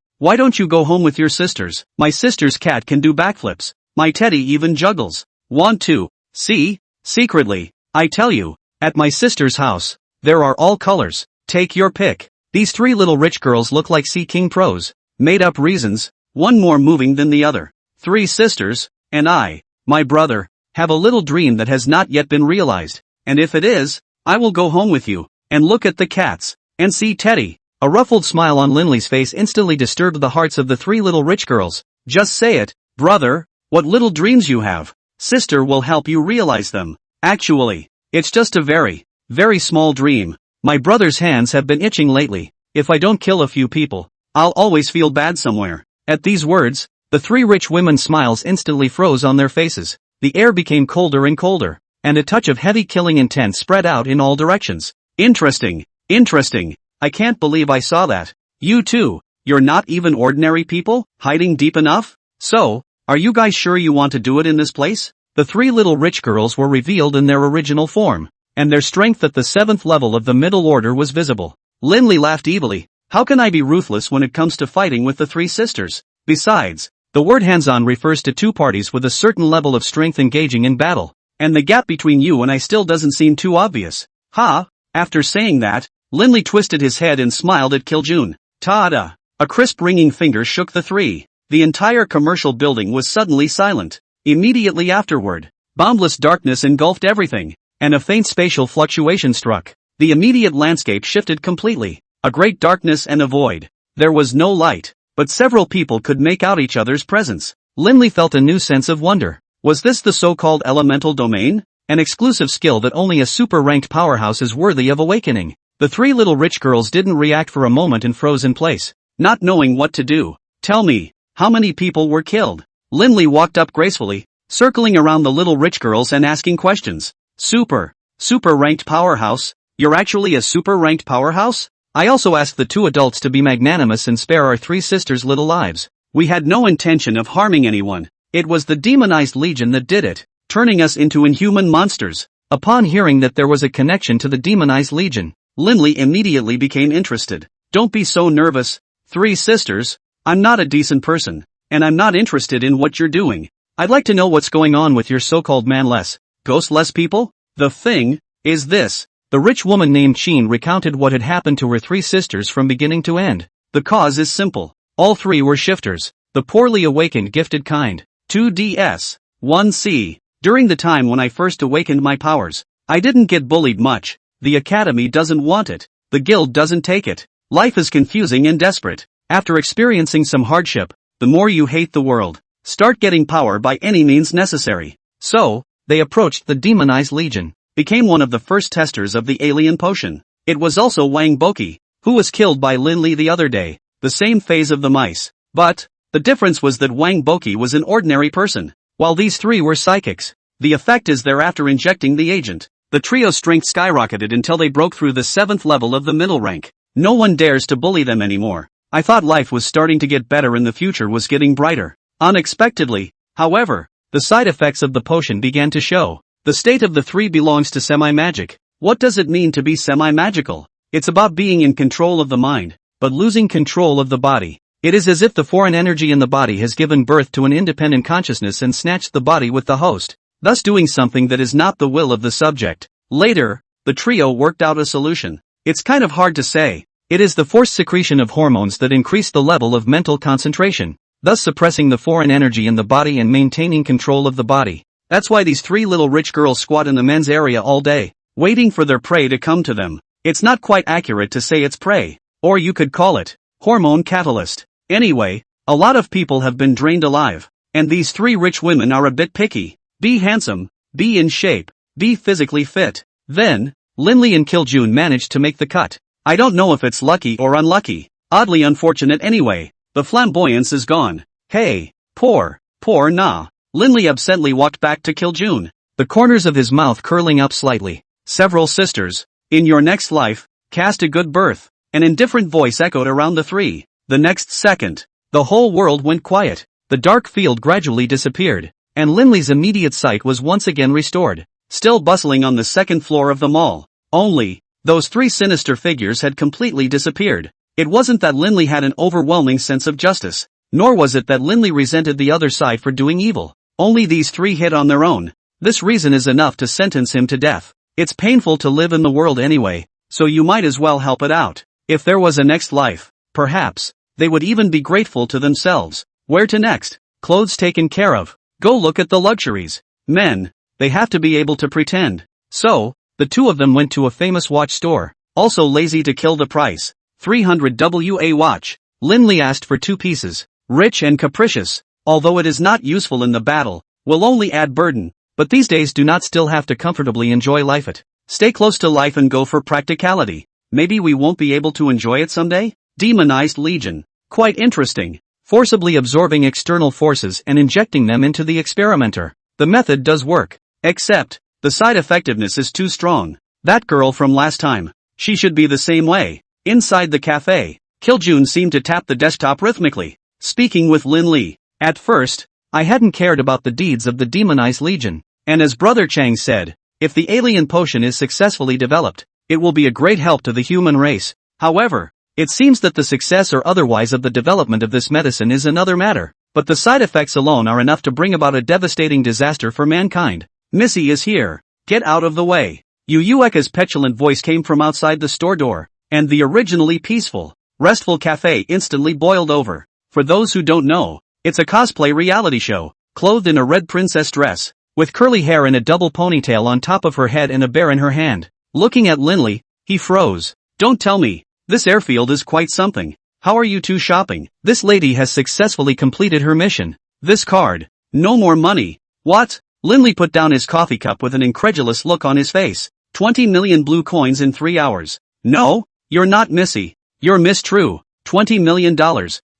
go home with your sisters? My sister's cat can do backflips. My teddy even juggles. Want to see? Secretly, I tell you, at my sister's house, there are all colors. Take your pick. These three little rich girls look like Sea King pros. Made up reasons, one more moving than the other. Three sisters, and I, my brother, have a little dream that has not yet been realized. And if it is, I will go home with you, and look at the cats, and see Teddy. A ruffled smile on Linley's face instantly disturbed the hearts of the three little rich girls. Just say it, brother, what little dreams you have. Sister will help you realize them. Actually, it's just a very, very small dream. My brother's hands have been itching lately. If I don't kill a few people, I'll always feel bad somewhere. At these words, the three rich women's smiles instantly froze on their faces. The air became colder and colder, and a touch of heavy killing intent spread out in all directions. Interesting, interesting. I can't believe I saw that. You too, you're not even ordinary people, hiding deep enough? So, are you guys sure you want to do it in this place? The three little rich girls were revealed in their original form, and their strength at the 7th level of the middle order was visible. Linley laughed evilly. How can I be ruthless when it comes to fighting with the three sisters? Besides, the word hands-on refers to two parties with a certain level of strength engaging in battle, and the gap between you and I still doesn't seem too obvious. Ha! After saying that, Linley twisted his head and smiled at Kiljun. Ta-da! A crisp ringing finger shook the three. The entire commercial building was suddenly silent. Immediately afterward, boundless darkness engulfed everything, and a faint spatial fluctuation struck. The immediate landscape shifted completely. A great darkness and a void. There was no light, but several people could make out each other's presence. Linley felt a new sense of wonder. Was this the so-called elemental domain? An exclusive skill that only a super-ranked powerhouse is worthy of awakening. The three little rich girls didn't react for a moment and froze in place, not knowing what to do. Tell me, how many people were killed? Linley walked up gracefully, circling around the little rich girls and asking questions. Super-ranked powerhouse? You're actually a super-ranked powerhouse? I also asked the two adults to be magnanimous and spare our three sisters' little lives. We had no intention of harming anyone. It was the demonized legion that did it, turning us into inhuman monsters. Upon hearing that there was a connection to the demonized legion, Linley immediately became interested. Don't be so nervous, three sisters. I'm not a decent person, and I'm not interested in what you're doing. I'd like to know what's going on with your so-called manless, ghostless people. The thing is this. The rich woman named Chin recounted what had happened to her three sisters from beginning to end. The cause is simple. All three were shifters, the poorly awakened gifted kind. 2DS, 1C. During the time when I first awakened my powers, I didn't get bullied much. The academy doesn't want it. The guild doesn't take it. Life is confusing and desperate. After experiencing some hardship, the more you hate the world, start getting power by any means necessary. So, they approached the demonized legion, became one of the first testers of the alien potion. It was also Wang Boki, who was killed by Linley the other day, the same phase of the mice. But, the difference was that Wang Boki was an ordinary person, while these three were psychics. The effect is thereafter injecting the agent. The trio's strength skyrocketed until they broke through the 7th level of the middle rank. No one dares to bully them anymore. I thought life was starting to get better and the future was getting brighter. Unexpectedly, however, the side effects of the potion began to show. The state of the three belongs to semi-magic. What does it mean to be semi-magical? It's about being in control of the mind, but losing control of the body. It is as if the foreign energy in the body has given birth to an independent consciousness and snatched the body with the host, thus doing something that is not the will of the subject. Later, the trio worked out a solution. It's kind of hard to say. It is the forced secretion of hormones that increase the level of mental concentration, thus suppressing the foreign energy in the body and maintaining control of the body. That's why these three little rich girls squat in the men's area all day, waiting for their prey to come to them. It's not quite accurate to say it's prey, or you could call it hormone catalyst. Anyway, a lot of people have been drained alive, and these three rich women are a bit picky. Be handsome, be in shape, Be physically fit. Then, Linley and Kiljun managed to make the cut. I don't know if it's lucky or unlucky. Oddly unfortunate anyway. The flamboyance is gone. Hey, poor nah. Linley absently walked back to Kiljun, the corners of his mouth curling up slightly. Several sisters, in your next life, cast a good birth. An indifferent voice echoed around the three. The next second, the whole world went quiet. The dark field gradually disappeared, and Linley's immediate sight was once again restored. Still bustling on the second floor of the mall. Only, those three sinister figures had completely disappeared. It wasn't that Linley had an overwhelming sense of justice, nor was it that Linley resented the other side for doing evil. Only these three hit on their own. This reason is enough to sentence him to death. It's painful to live in the world anyway, so you might as well help it out. If there was a next life, perhaps, they would even be grateful to themselves. Where to next? Clothes taken care of. Go look at the luxuries. Men, they have to be able to pretend. So, the two of them went to a famous watch store, also lazy to kill the price. 300 WA watch. Linley asked for 2 pieces. Rich and capricious, although it is not useful in the battle, will only add burden, but these days do not still have to comfortably enjoy life it. Stay close to life and go for practicality. Maybe we won't be able to enjoy it someday? Demonized Legion. Quite interesting. Forcibly absorbing external forces and injecting them into the experimenter. The method does work. Except, the side effectiveness is too strong. That girl from last time. She should be the same way. Inside the cafe, Kiljun seemed to tap the desktop rhythmically, speaking with Linley. At first, I hadn't cared about the deeds of the demonized Legion, and as Brother Chang said, if the alien potion is successfully developed, it will be a great help to the human race. However, it seems that the success or otherwise of the development of this medicine is another matter, but the side effects alone are enough to bring about a devastating disaster for mankind. Missy is here. Get out of the way. Yu Yueka's petulant voice came from outside the store door, and the originally peaceful, restful cafe instantly boiled over. For those who don't know, it's a cosplay reality show, clothed in a red princess dress, with curly hair and a double ponytail on top of her head and a bear in her hand. Looking at Linley, he froze. Don't tell me, this airfield is quite something. How are you two shopping? This lady has successfully completed her mission. This card. No more money. What? Linley put down his coffee cup with an incredulous look on his face. 20 million blue coins in 3 hours. No, you're not Missy. You're Miss True. $20 million.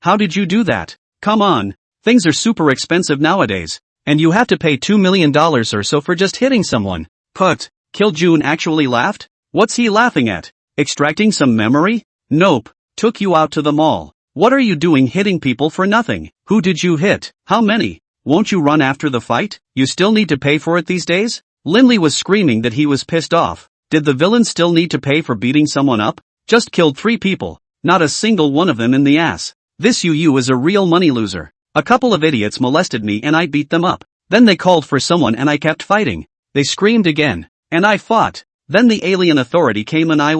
How did you do that? Come on. Things are super expensive nowadays. And you have to pay $2 million or so for just hitting someone. Put. Kiljun actually laughed? What's he laughing at? Extracting some memory? Nope. Took you out to the mall. What are you doing hitting people for nothing? Who did you hit? How many? Won't you run after the fight? You still need to pay for it these days? Linley was screaming that he was pissed off. Did the villain still need to pay for beating someone up? Just killed 3 people. Not a single one of them in the ass. This Yu is a real money loser. A couple of idiots molested me and I beat them up. Then they called for someone and I kept fighting. They screamed again. And I fought. Then the alien authority came and I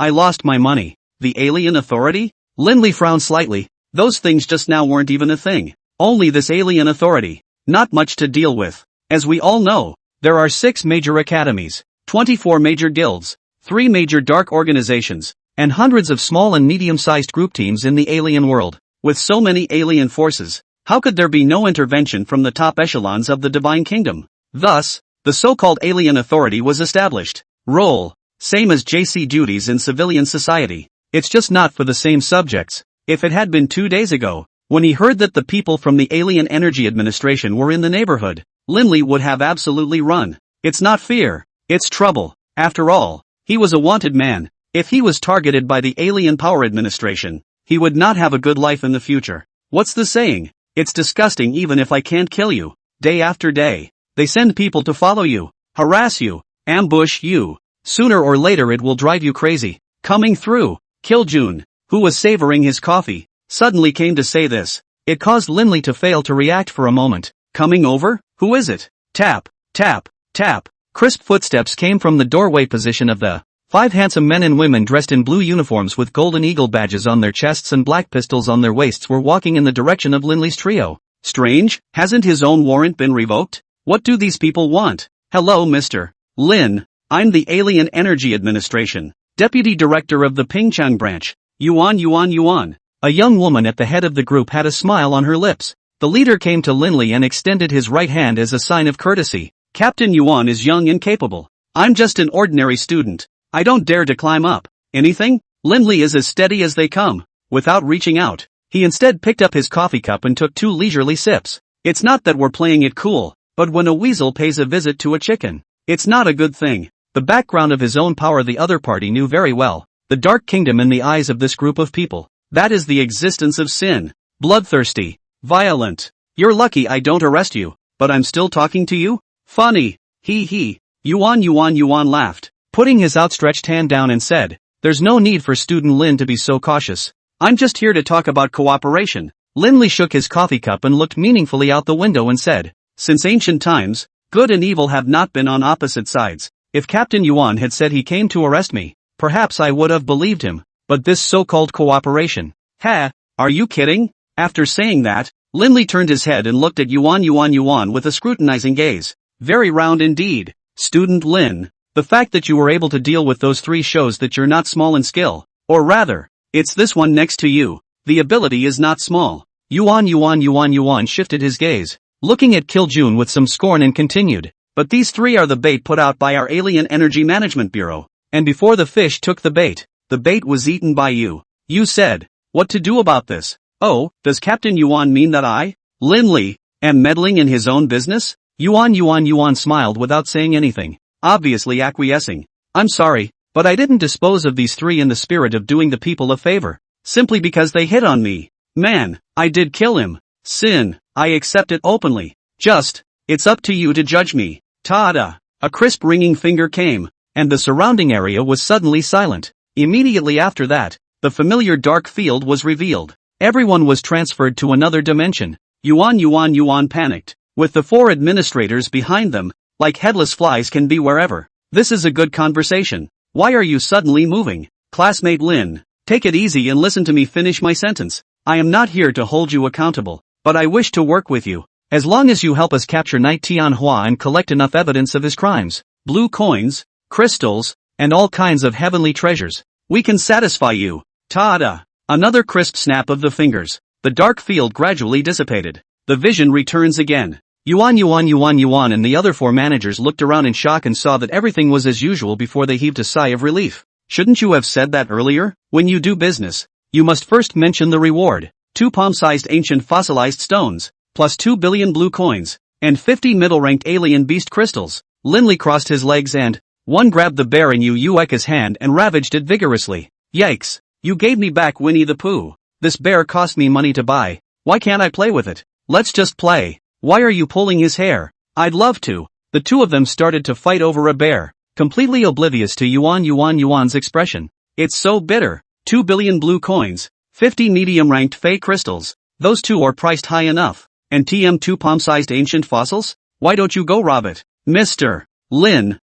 lost my money. The alien authority? Linley frowned slightly. Those things just now weren't even a thing. Only this alien authority. Not much to deal with. As we all know, there are 6 major academies, 24 major guilds, 3 major dark organizations, and hundreds of small and medium-sized group teams in the alien world. With so many alien forces, how could there be no intervention from the top echelons of the divine kingdom? Thus, the so-called alien authority was established. Role. Same as JC duties in civilian society. It's just not for the same subjects. If it had been 2 days ago, when he heard that the people from the Alien Energy Administration were in the neighborhood, Linley would have absolutely run. It's not fear, it's trouble. After all, he was a wanted man. If he was targeted by the Alien Power Administration, he would not have a good life in the future. What's the saying? It's disgusting even if I can't kill you. Day after day, they send people to follow you, harass you, ambush you. Sooner or later it will drive you crazy. Coming through. Kiljun, who was savoring his coffee, suddenly came to say this. It caused Linley to fail to react for a moment. Coming over? Who is it? Tap, tap, tap. Crisp footsteps came from the doorway position of the 5 handsome men and women dressed in blue uniforms with golden eagle badges on their chests and black pistols on their waists were walking in the direction of Linley's trio. Strange, hasn't his own warrant been revoked? What do these people want? Hello, Mr. Lin. I'm the Alien Energy Administration, Deputy Director of the Pingchang branch. Yuan. A young woman at the head of the group had a smile on her lips. The leader came to Linley and extended his right hand as a sign of courtesy. Captain Yuan is young and capable. I'm just an ordinary student. I don't dare to climb up. Anything? Lindley is as steady as they come. Without reaching out, he instead picked up his coffee cup and took 2 leisurely sips. It's not that we're playing it cool, but when a weasel pays a visit to a chicken, it's not a good thing. The background of his own power the other party knew very well. The Dark Kingdom in the eyes of this group of people. That is the existence of sin. Bloodthirsty. Violent. You're lucky I don't arrest you, but I'm still talking to you? Funny. He. Yuan laughed, putting his outstretched hand down and said, "There's no need for student Lin to be so cautious. I'm just here to talk about cooperation." Lindley shook his coffee cup and looked meaningfully out the window and said, "Since ancient times, good and evil have not been on opposite sides. If Captain Yuan had said he came to arrest me, perhaps I would have believed him, but this so-called cooperation. Ha, are you kidding?" After saying that, Lindley turned his head and looked at Yuan with a scrutinizing gaze. "Very round indeed. Student Lin, the fact that you were able to deal with those 3 shows that you're not small in skill, or rather, it's this one next to you. The ability is not small." Yuan shifted his gaze, looking at Kiljun with some scorn and continued, "But these 3 are the bait put out by our Alien Energy Management Bureau, and before the fish took the bait was eaten by you. You said, what to do about this? Oh, does Captain Yuan mean that I, Lindley, am meddling in his own business?" Yuan smiled without saying anything, obviously acquiescing. "I'm sorry, but I didn't dispose of these 3 in the spirit of doing the people a favor, simply because they hit on me. Man, I did kill him. Sin, I accept it openly. It's up to you to judge me." Ta-da! A crisp ringing finger came, and the surrounding area was suddenly silent. Immediately after that, the familiar dark field was revealed. Everyone was transferred to another dimension. Yuan panicked, with the 4 administrators behind them, like headless flies can be wherever. "This is a good conversation. Why are you suddenly moving? Classmate Lin, take it easy and listen to me finish my sentence. I am not here to hold you accountable, but I wish to work with you. As long as you help us capture Knight Tianhua and collect enough evidence of his crimes, blue coins, crystals, and all kinds of heavenly treasures, we can satisfy you." Ta-da! Another crisp snap of the fingers. The dark field gradually dissipated. The vision returns again. Yuan and the other 4 managers looked around in shock and saw that everything was as usual before they heaved a sigh of relief. "Shouldn't you have said that earlier? When you do business, you must first mention the reward. 2 palm-sized ancient fossilized stones, plus 2 billion blue coins, and 50 middle-ranked alien beast crystals." Lindley crossed his legs and, one grabbed the bear in Yueka's hand and ravaged it vigorously. "Yikes, you gave me back Winnie the Pooh. This bear cost me money to buy. Why can't I play with it? Let's just play. Why are you pulling his hair?" "I'd love to." The 2 of them started to fight over a bear, completely oblivious to Yuan's expression. "It's so bitter. 2 billion blue coins, 50 medium-ranked fey crystals. Those 2 are priced high enough. And TM2 palm-sized ancient fossils? Why don't you go rob it? Mr. Lin,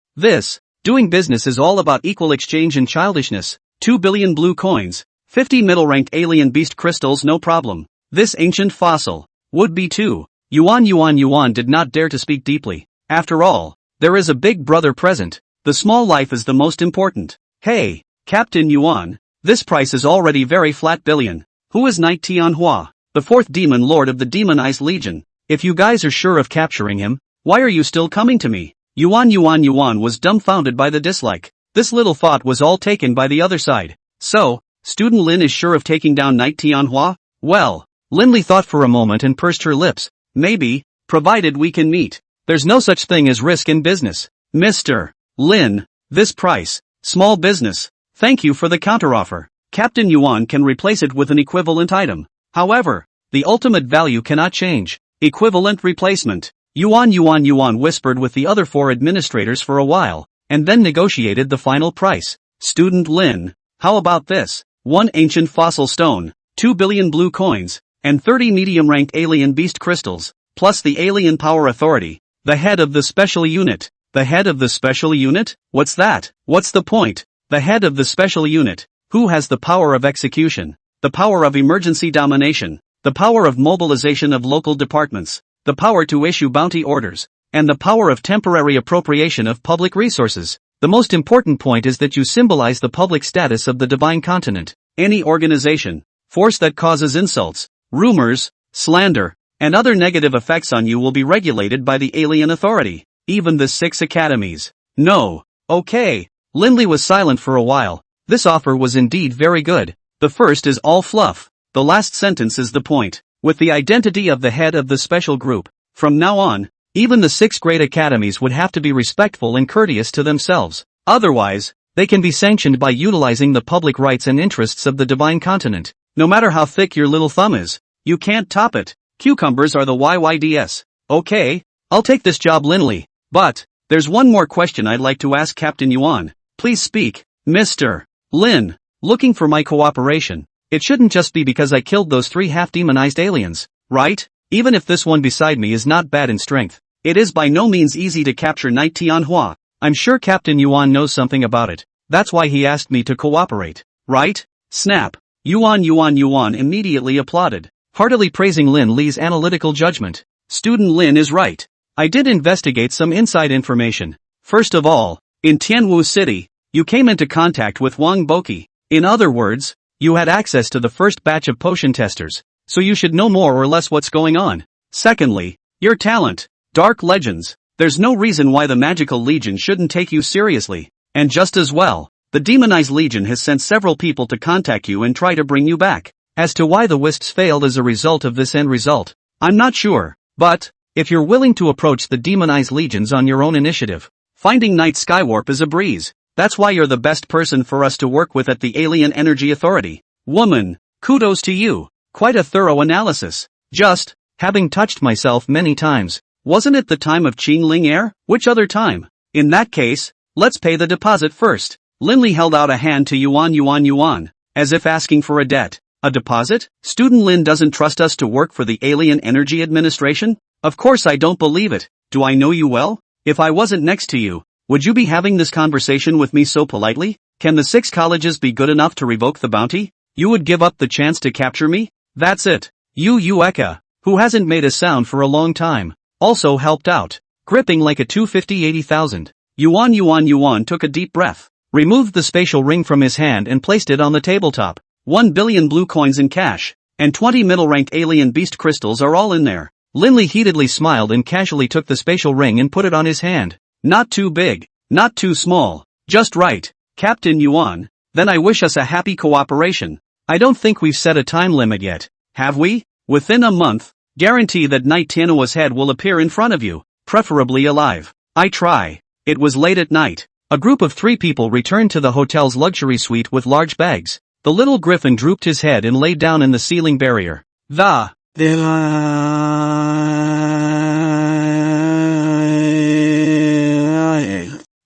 doing business is all about equal exchange and childishness. 2 billion blue coins, 50 middle-ranked alien beast crystals no problem. This ancient fossil would be too." Yuan did not dare to speak deeply. After all, there is a big brother present. The small life is the most important. "Hey, Captain Yuan, this price is already very flat billion. Who is Knight Tianhua, the 4th demon lord of the demonized legion? If you guys are sure of capturing him, why are you still coming to me?" Yuan was dumbfounded by the dislike. This little thought was all taken by the other side. "So, Student Lin is sure of taking down Knight Tianhua? Well," Lindley thought for a moment and pursed her lips. "Maybe, provided we can meet. There's no such thing as risk in business. Mr. Lin, this price, small business. Thank you for the counteroffer. Captain Yuan can replace it with an equivalent item. However, the ultimate value cannot change. Equivalent replacement." Yuan whispered with the other 4 administrators for a while, and then negotiated the final price. "Student Lin, how about this? 1 ancient fossil stone, 2 billion blue coins, and 30 medium-ranked alien beast crystals, plus the Alien Power Authority, the head of the special unit." "The head of the special unit? What's that? What's the point?" "The head of the special unit, who has the power of execution, the power of emergency domination, the power of mobilization of local departments, the power to issue bounty orders, and the power of temporary appropriation of public resources. The most important point is that you symbolize the public status of the divine continent. Any organization, force that causes insults, rumors, slander, and other negative effects on you will be regulated by the alien authority. even the 6 academies. No. Okay. Lindley was silent for a while. This offer was indeed very good. The first is all fluff. The last sentence is the point. With the identity of the head of the special group, from now on, even the 6 great academies would have to be respectful and courteous to themselves. Otherwise, they can be sanctioned by utilizing the public rights and interests of the divine continent. No matter how thick your little thumb is, you can't top it. Cucumbers are the YYDS. Okay, I'll take this job, Lindley. But, there's one more question I'd like to ask Captain Yuan. Please speak, Mr. Lin. Looking for my cooperation. It shouldn't just be because I killed those 3 half-demonized aliens, right? Even if this one beside me is not bad in strength, it is by no means easy to capture Knight Tianhua. I'm sure Captain Yuan knows something about it. That's why he asked me to cooperate, right? Snap. Yuan immediately applauded, heartily praising Lin Li's analytical judgment. Student Lin is right. I did investigate some inside information. First of all, in Tianwu City, you came into contact with Wang Boqi. In other words, you had access to the first batch of potion testers, so you should know more or less what's going on. Secondly, your talent, Dark Legends. There's no reason why the Magical Legion shouldn't take you seriously. And just as well, the Demonized Legion has sent several people to contact you and try to bring you back. As to why the Wisps failed as a result of this end result, I'm not sure. But, if you're willing to approach the Demonized Legions on your own initiative, finding Night Skywarp is a breeze. That's why you're the best person for us to work with at the Alien Energy Authority. Woman, kudos to you. Quite a thorough analysis. Just, having touched myself many times, wasn't it the time of Qing Ling Air? Which other time? In that case, let's pay the deposit first. Lindley held out a hand to Yuan, as if asking for a debt. A deposit? Student Lin doesn't trust us to work for the Alien Energy Administration? Of course I don't believe it. Do I know you well? If I wasn't next to you, would you be having this conversation with me so politely? Can the 6 colleges be good enough to revoke the bounty? You would give up the chance to capture me? That's it. Eka, who hasn't made a sound for a long time, also helped out, gripping like a 250,000. Yuan took a deep breath, removed the spatial ring from his hand and placed it on the tabletop. 1 billion blue coins in cash, and 20 middle-ranked alien beast crystals are all in there. Lindley heatedly smiled and casually took the spatial ring and put it on his hand. Not too big, not too small, just right. Captain Yuan, then I wish us a happy cooperation. I don't think we've set a time limit yet, have we? Within a month, guarantee that Knight Tianhua's head will appear in front of you, preferably alive. I try. It was late at night. A group of 3 people returned to the hotel's luxury suite with large bags. The little griffin drooped his head and lay down in the ceiling barrier.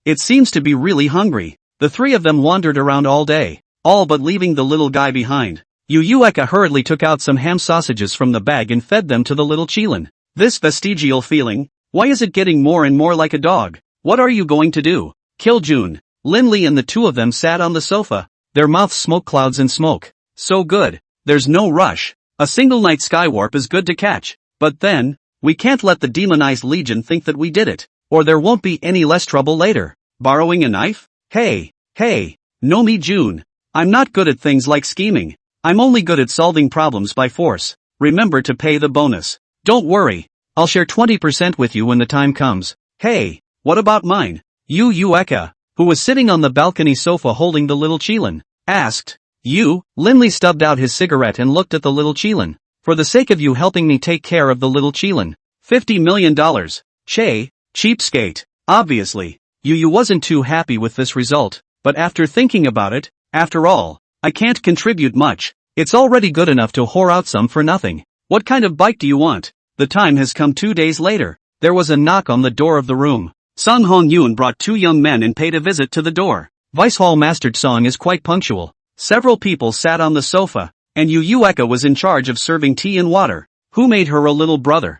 It seems to be really hungry. The 3 of them wandered around all day, all but leaving the little guy behind. Eka hurriedly took out some ham sausages from the bag and fed them to the little Qilin. This vestigial feeling, why is it getting more and more like a dog? What are you going to do? Kill June. Lindley and the 2 of them sat on the sofa, their mouths smoke clouds and smoke. So good. There's no rush. A single Night Skywarp is good to catch. But then, we can't let the Demonized Legion think that we did it, or there won't be any less trouble later. Borrowing a knife? Hey, know me June. I'm not good at things like scheming. I'm only good at solving problems by force. Remember to pay the bonus. Don't worry. I'll share 20% with you when the time comes. Hey, what about mine? Eka, who was sitting on the balcony sofa holding the little Qilin, asked. Lindley stubbed out his cigarette and looked at the little Qilin. For the sake of you helping me take care of the little Qilin. $50 million. Cheapskate. Obviously, Yu wasn't too happy with this result, but after thinking about it, after all, I can't contribute much. It's already good enough to whore out some for nothing. What kind of bike do you want? The time has come 2 days later. There was a knock on the door of the room. Sun Hongyun brought 2 young men and paid a visit to the door. Vice Hall Master Song is quite punctual. Several people sat on the sofa, and Eka was in charge of serving tea and water. Who made her a little brother?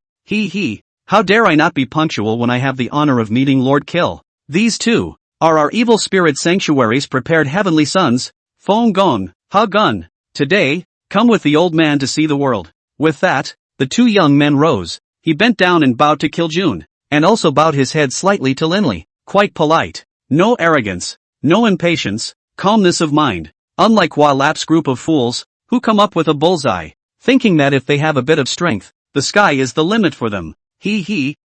How dare I not be punctual when I have the honor of meeting Lord Kill? These 2 are our evil spirit sanctuary's prepared heavenly sons, Feng Gong, Ha Gun. Today, come with the old man to see the world. With that, the 2 young men rose. He bent down and bowed to Kiljun, and also bowed his head slightly to Lindley. Quite polite. No arrogance, no impatience, calmness of mind. Unlike Lap's group of fools, who come up with a bullseye, thinking that if they have a bit of strength, the sky is the limit for them.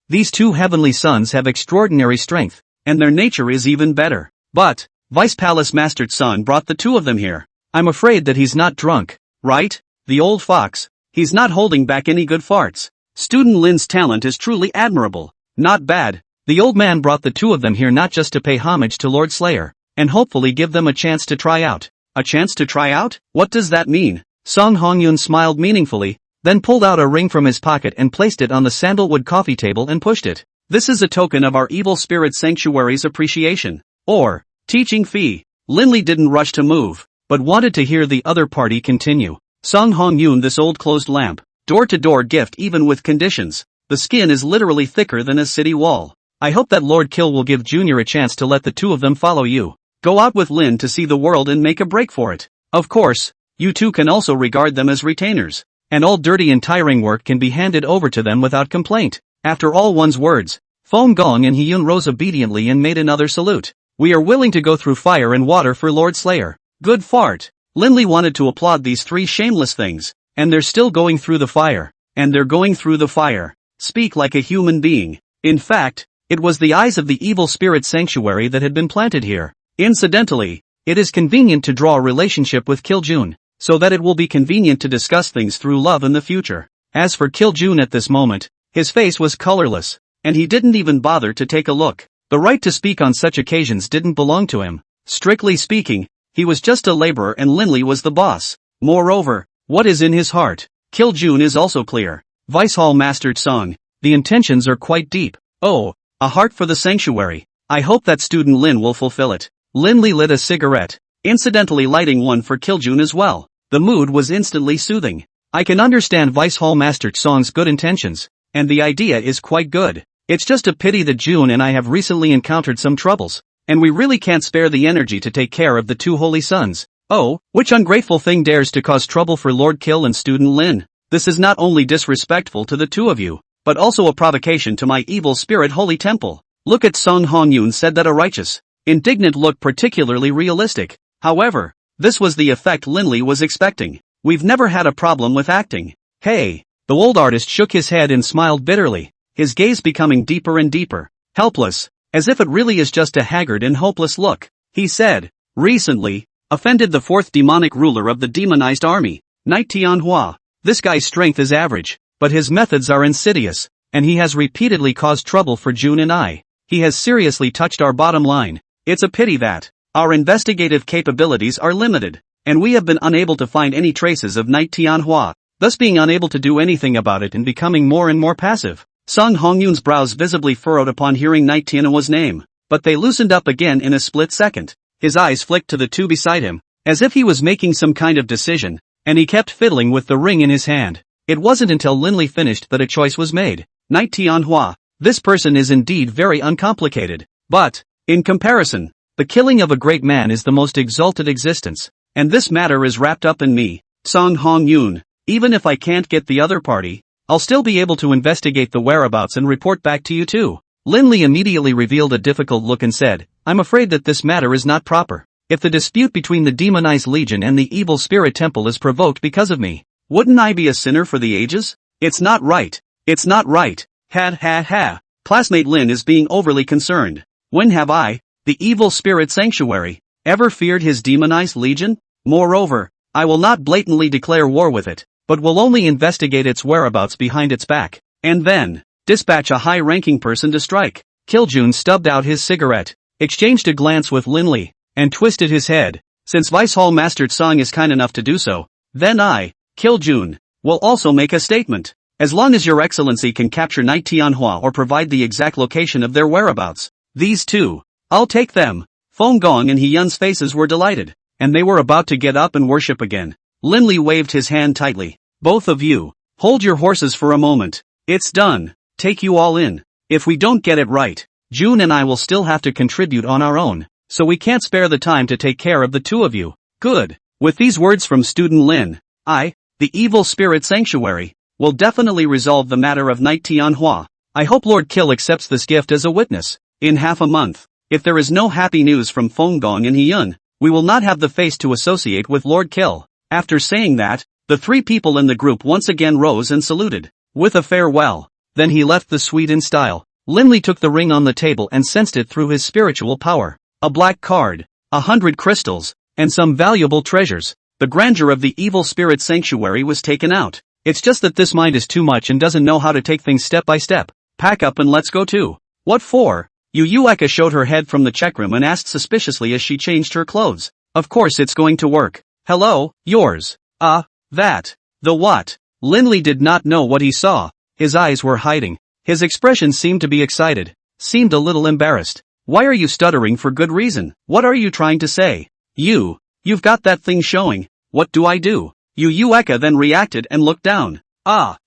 These two heavenly sons have extraordinary strength, and their nature is even better. But, Vice Palace Master Son brought the two of them here. I'm afraid that he's not drunk, right? The old fox. He's not holding back any good farts. Student Lin's talent is truly admirable. Not bad. The old man brought the two of them here not just to pay homage to Lord Slayer, and hopefully give them a chance to try out. A chance to try out? What does that mean? Song Hongyun smiled meaningfully, then pulled out a ring from his pocket and placed it on the sandalwood coffee table and pushed it. This is a token of our evil spirit sanctuary's appreciation. Or, teaching fee. Linley didn't rush to move, but wanted to hear the other party continue. Song Hongyun, this old closed lamp, door-to-door gift even with conditions. The skin is literally thicker than a city wall. I hope that Lord Kill will give Junior a chance to let the two of them follow you. Go out with Lin to see the world and make a break for it. Of course, you two can also regard them as retainers, and all dirty and tiring work can be handed over to them without complaint. After all one's words, Feng Gong and Hyun rose obediently and made another salute. We are willing to go through fire and water for Lord Slayer. Good fart. Linley wanted to applaud these three shameless things, and they're still going through the fire. And they're going through the fire. Speak like a human being. In fact, it was the eyes of the evil spirit sanctuary that had been planted here. Incidentally, it is convenient to draw a relationship with Kiljun, so that it will be convenient to discuss things through love in the future. As for Kiljun at this moment, his face was colorless, and he didn't even bother to take a look. The right to speak on such occasions didn't belong to him. Strictly speaking, he was just a laborer and Linley was the boss. Moreover, what is in his heart? Kiljun is also clear. Vice Hall Master Song, the intentions are quite deep. Oh, a heart for the sanctuary. I hope that student Lin will fulfill it. Linley lit a cigarette, incidentally lighting one for Kiljun as well. The mood was instantly soothing. I can understand Vice Hall Master Song's good intentions, and the idea is quite good. It's just a pity that June and I have recently encountered some troubles, and we really can't spare the energy to take care of the two holy sons. Oh, which ungrateful thing dares to cause trouble for Lord Kill and student Lin? This is not only disrespectful to the two of you, but also a provocation to my evil spirit holy temple. Look at Song Hongyun said that a righteous, indignant look particularly realistic. However, this was the effect Linley was expecting. We've never had a problem with acting. Hey, the old artist shook his head and smiled bitterly, his gaze becoming deeper and deeper, helpless, as if it really is just a haggard and hopeless look. He said, recently, offended the fourth demonic ruler of the demonized army, Knight Tianhua. This guy's strength is average, but his methods are insidious, and he has repeatedly caused trouble for June and I. He has seriously touched our bottom line. It's a pity that our investigative capabilities are limited, and we have been unable to find any traces of Knight Tianhua, thus being unable to do anything about it and becoming more and more passive. Song Hongyun's brows visibly furrowed upon hearing Knight Tianhua's name, but they loosened up again in a split second. His eyes flicked to the two beside him, as if he was making some kind of decision, and he kept fiddling with the ring in his hand. It wasn't until Linley finished that a choice was made. Knight Tianhua, this person is indeed very uncomplicated, but, in comparison, the killing of a great man is the most exalted existence, and this matter is wrapped up in me, Song Hongyun. Even if I can't get the other party, I'll still be able to investigate the whereabouts and report back to you too. Linley immediately revealed a difficult look and said, I'm afraid that this matter is not proper. If the dispute between the demonized legion and the evil spirit temple is provoked because of me, wouldn't I be a sinner for the ages? It's not right. It's not right. Ha ha ha. Classmate Lin is being overly concerned. When have I, the evil spirit sanctuary, ever feared his demonized legion? Moreover, I will not blatantly declare war with it, but will only investigate its whereabouts behind its back, and then dispatch a high-ranking person to strike. Kiljun stubbed out his cigarette, exchanged a glance with Linley, and twisted his head. Since Vice Hall Master Song is kind enough to do so, then I, Kiljun, will also make a statement. As long as Your Excellency can capture Knight Tianhua or provide the exact location of their whereabouts, these two, I'll take them. Feng Gong and Hyun's faces were delighted, and they were about to get up and worship again. Linley waved his hand tightly. Both of you, hold your horses for a moment. It's done. Take you all in. If we don't get it right, June and I will still have to contribute on our own, so we can't spare the time to take care of the two of you. Good. With these words from student Lin, I, the evil spirit sanctuary, will definitely resolve the matter of Knight Tianhua. I hope Lord Kill accepts this gift as a witness. In half a month, if there is no happy news from Feng Gong and Hyun, we will not have the face to associate with Lord Kill. After saying that, the three people in the group once again rose and saluted. With a farewell, Then he left the suite in style. Linley took the ring on the table and sensed it through his spiritual power. A black card, 100 crystals, and some valuable treasures. The grandeur of the evil spirit sanctuary was taken out. It's just that this mind is too much and doesn't know how to take things step by step. Pack up and let's go too. What for? Yu Eka showed her head from the check room and asked suspiciously as she changed her clothes. Of course it's going to work. Hello, yours. That. The what? Linley did not know what he saw. His eyes were hiding. His expression seemed to be excited. Seemed a little embarrassed. Why are you stuttering for good reason? What are you trying to say? You've got that thing showing. What do I do? Yu Eka then reacted and looked down.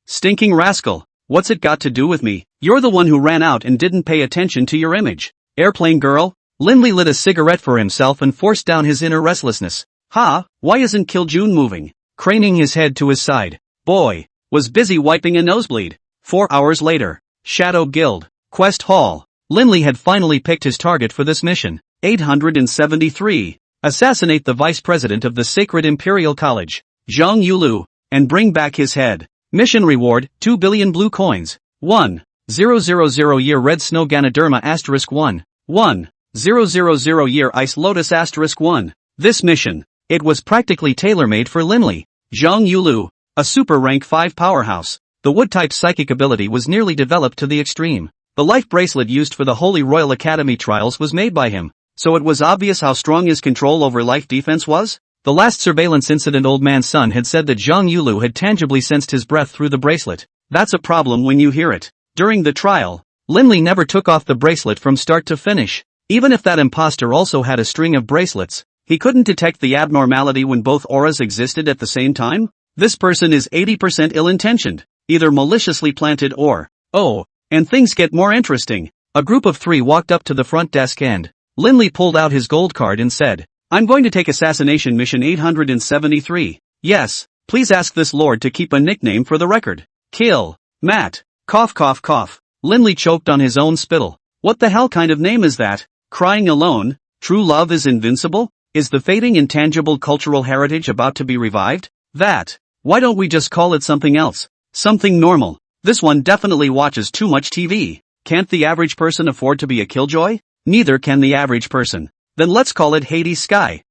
Stinking rascal. What's it got to do with me? You're the one who ran out and didn't pay attention to your image. Airplane girl? Linley lit a cigarette for himself and forced down his inner restlessness. Why isn't Kiljun moving? Craning his head to his side. Boy, was busy wiping a nosebleed. 4 hours later. Shadow Guild. Quest Hall. Linley had finally picked his target for this mission. 873. Assassinate the vice president of the Sacred Imperial College, Zhang Yulu, and bring back his head. Mission reward, 2 billion blue coins. 1. 000 year red snow Ganoderma *1. 1. 000 year ice lotus *1. This mission, it was practically tailor-made for Linley. Zhang Yulu, a super rank 5 powerhouse. The wood-type psychic ability was nearly developed to the extreme. The life bracelet used for the Holy Royal Academy trials was made by him, so it was obvious how strong his control over life defense was. The last surveillance incident Old Man's son had said that Zhang Yulu had tangibly sensed his breath through the bracelet. That's a problem when you hear it. During the trial, Linley never took off the bracelet from start to finish. Even if that imposter also had a string of bracelets, he couldn't detect the abnormality when both auras existed at the same time. This person is 80% ill-intentioned, either maliciously planted or, and things get more interesting. A group of 3 walked up to the front desk and Linley pulled out his gold card and said, I'm going to take assassination mission 873. Yes, please ask this lord to keep a nickname for the record. Kill. Matt. Cough cough cough. Linley choked on his own spittle. What the hell kind of name is that? Crying alone? True love is invincible? Is the fading intangible cultural heritage about to be revived? That. Why don't we just call it something else? Something normal. This one definitely watches too much TV. Can't the average person afford to be a killjoy? Neither can the average person. Then let's call it Hades Sky.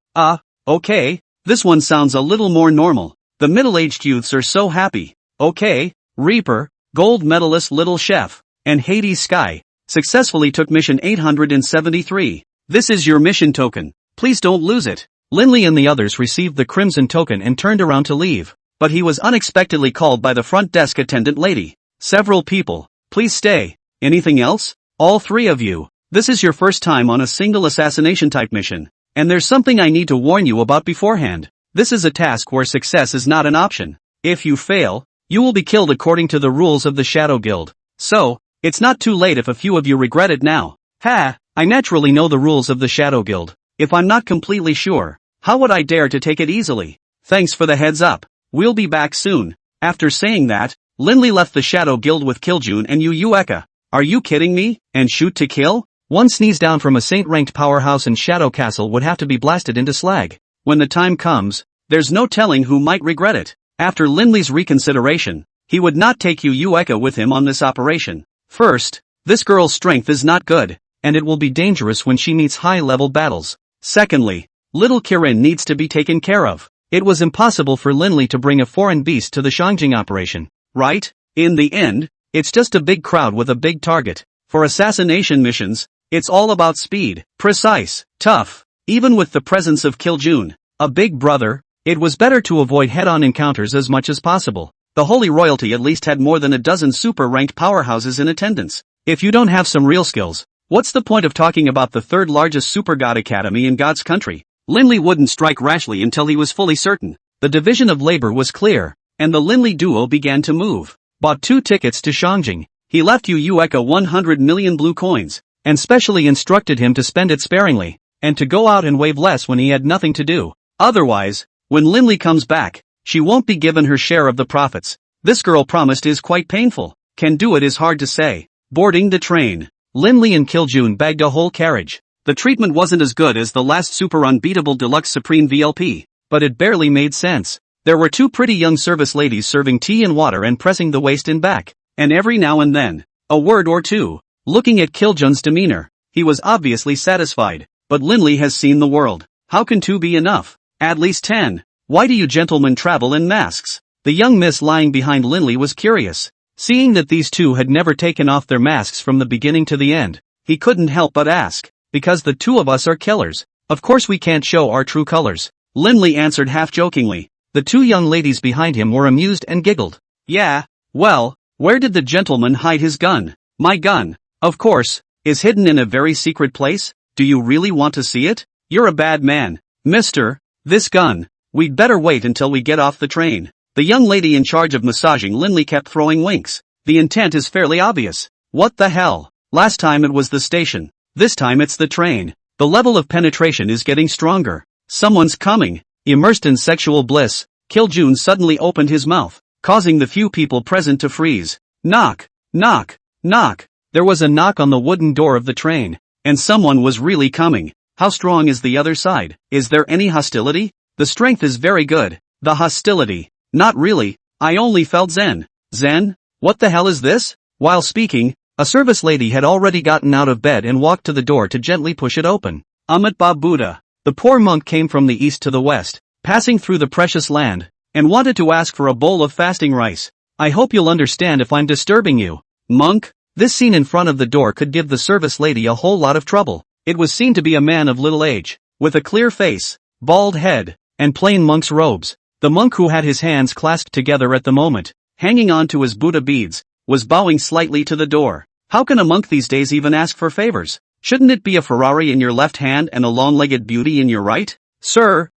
Okay. This one sounds a little more normal. The middle-aged youths are so happy. Okay. Reaper, gold medalist Little Chef, and Hades Sky successfully took mission 873. This is your mission token. Please don't lose it. Linley and the others received the crimson token and turned around to leave. But he was unexpectedly called by the front desk attendant lady. Several people. Please stay. Anything else? All 3 of you. This is your first time on a single assassination type mission. And there's something I need to warn you about beforehand. This is a task where success is not an option. If you fail, you will be killed according to the rules of the Shadow Guild. So, it's not too late if a few of you regret it now. I naturally know the rules of the Shadow Guild. If I'm not completely sure, how would I dare to take it easily? Thanks for the heads up. We'll be back soon. After saying that, Linley left the Shadow Guild with Kiljun and Yu Eka. Are you kidding me? And shoot to kill? One sneeze down from a saint-ranked powerhouse in Shadow Castle would have to be blasted into slag. When the time comes, there's no telling who might regret it. After Linley's reconsideration, he would not take Yu Eka with him on this operation. First, this girl's strength is not good, and it will be dangerous when she meets high-level battles. Secondly, little Kirin needs to be taken care of. It was impossible for Linley to bring a foreign beast to the Shangjing operation, right? In the end, it's just a big crowd with a big target. For assassination missions, it's all about speed, precise, tough. Even with the presence of Kiljun, a big brother, it was better to avoid head-on encounters as much as possible. The Holy Royalty at least had more than a dozen super-ranked powerhouses in attendance. If you don't have some real skills, what's the point of talking about the 3rd largest super god academy in God's country? Linley wouldn't strike rashly until he was fully certain. The division of labor was clear, and the Linley duo began to move. Bought 2 tickets to Shangjing. He left Yu Eka 100 million blue coins, and specially instructed him to spend it sparingly, and to go out and wave less when he had nothing to do. Otherwise, when Linley comes back, she won't be given her share of the profits. This girl promised is quite painful. Can do it is hard to say. Boarding the train. Linley and Kiljun bagged a whole carriage. The treatment wasn't as good as the last super unbeatable deluxe Supreme VLP, but it barely made sense. There were 2 pretty young service ladies serving tea and water and pressing the waist and back. and every now and then, a word or two. Looking at Kiljun's demeanor, he was obviously satisfied, but Linley has seen the world. How can 2 be enough? At least 10. Why do you gentlemen travel in masks? The young miss lying behind Linley was curious. Seeing that these 2 had never taken off their masks from the beginning to the end, he couldn't help but ask. Because the 2 of us are killers. Of course we can't show our true colors. Linley answered half-jokingly. The 2 young ladies behind him were amused and giggled. Yeah, well, where did the gentleman hide his gun? My gun, of course, is hidden in a very secret place. Do you really want to see it? You're a bad man, mister. This gun. We'd better wait until we get off the train. The young lady in charge of massaging Linley kept throwing winks. The intent is fairly obvious. What the hell? Last time it was the station. This time it's the train. The level of penetration is getting stronger. Someone's coming. Immersed in sexual bliss, Kiljun suddenly opened his mouth, causing the few people present to freeze. Knock, knock, knock. There was a knock on the wooden door of the train, and someone was really coming. How strong is the other side? Is there any hostility? The strength is very good. The hostility? Not really. I only felt zen. Zen? What the hell is this? While speaking, a service lady had already gotten out of bed and walked to the door to gently push it open. Amit Ba Buddha. The poor monk came from the east to the west, passing through the precious land, and wanted to ask for a bowl of fasting rice. I hope you'll understand if I'm disturbing you. Monk? This scene in front of the door could give the service lady a whole lot of trouble. It was seen to be a man of little age, with a clear face, bald head, and plain monk's robes. The monk, who had his hands clasped together at the moment, hanging on to his Buddha beads, was bowing slightly to the door. How can a monk these days even ask for favors? Shouldn't it be a Ferrari in your left hand and a long-legged beauty in your right? Sir,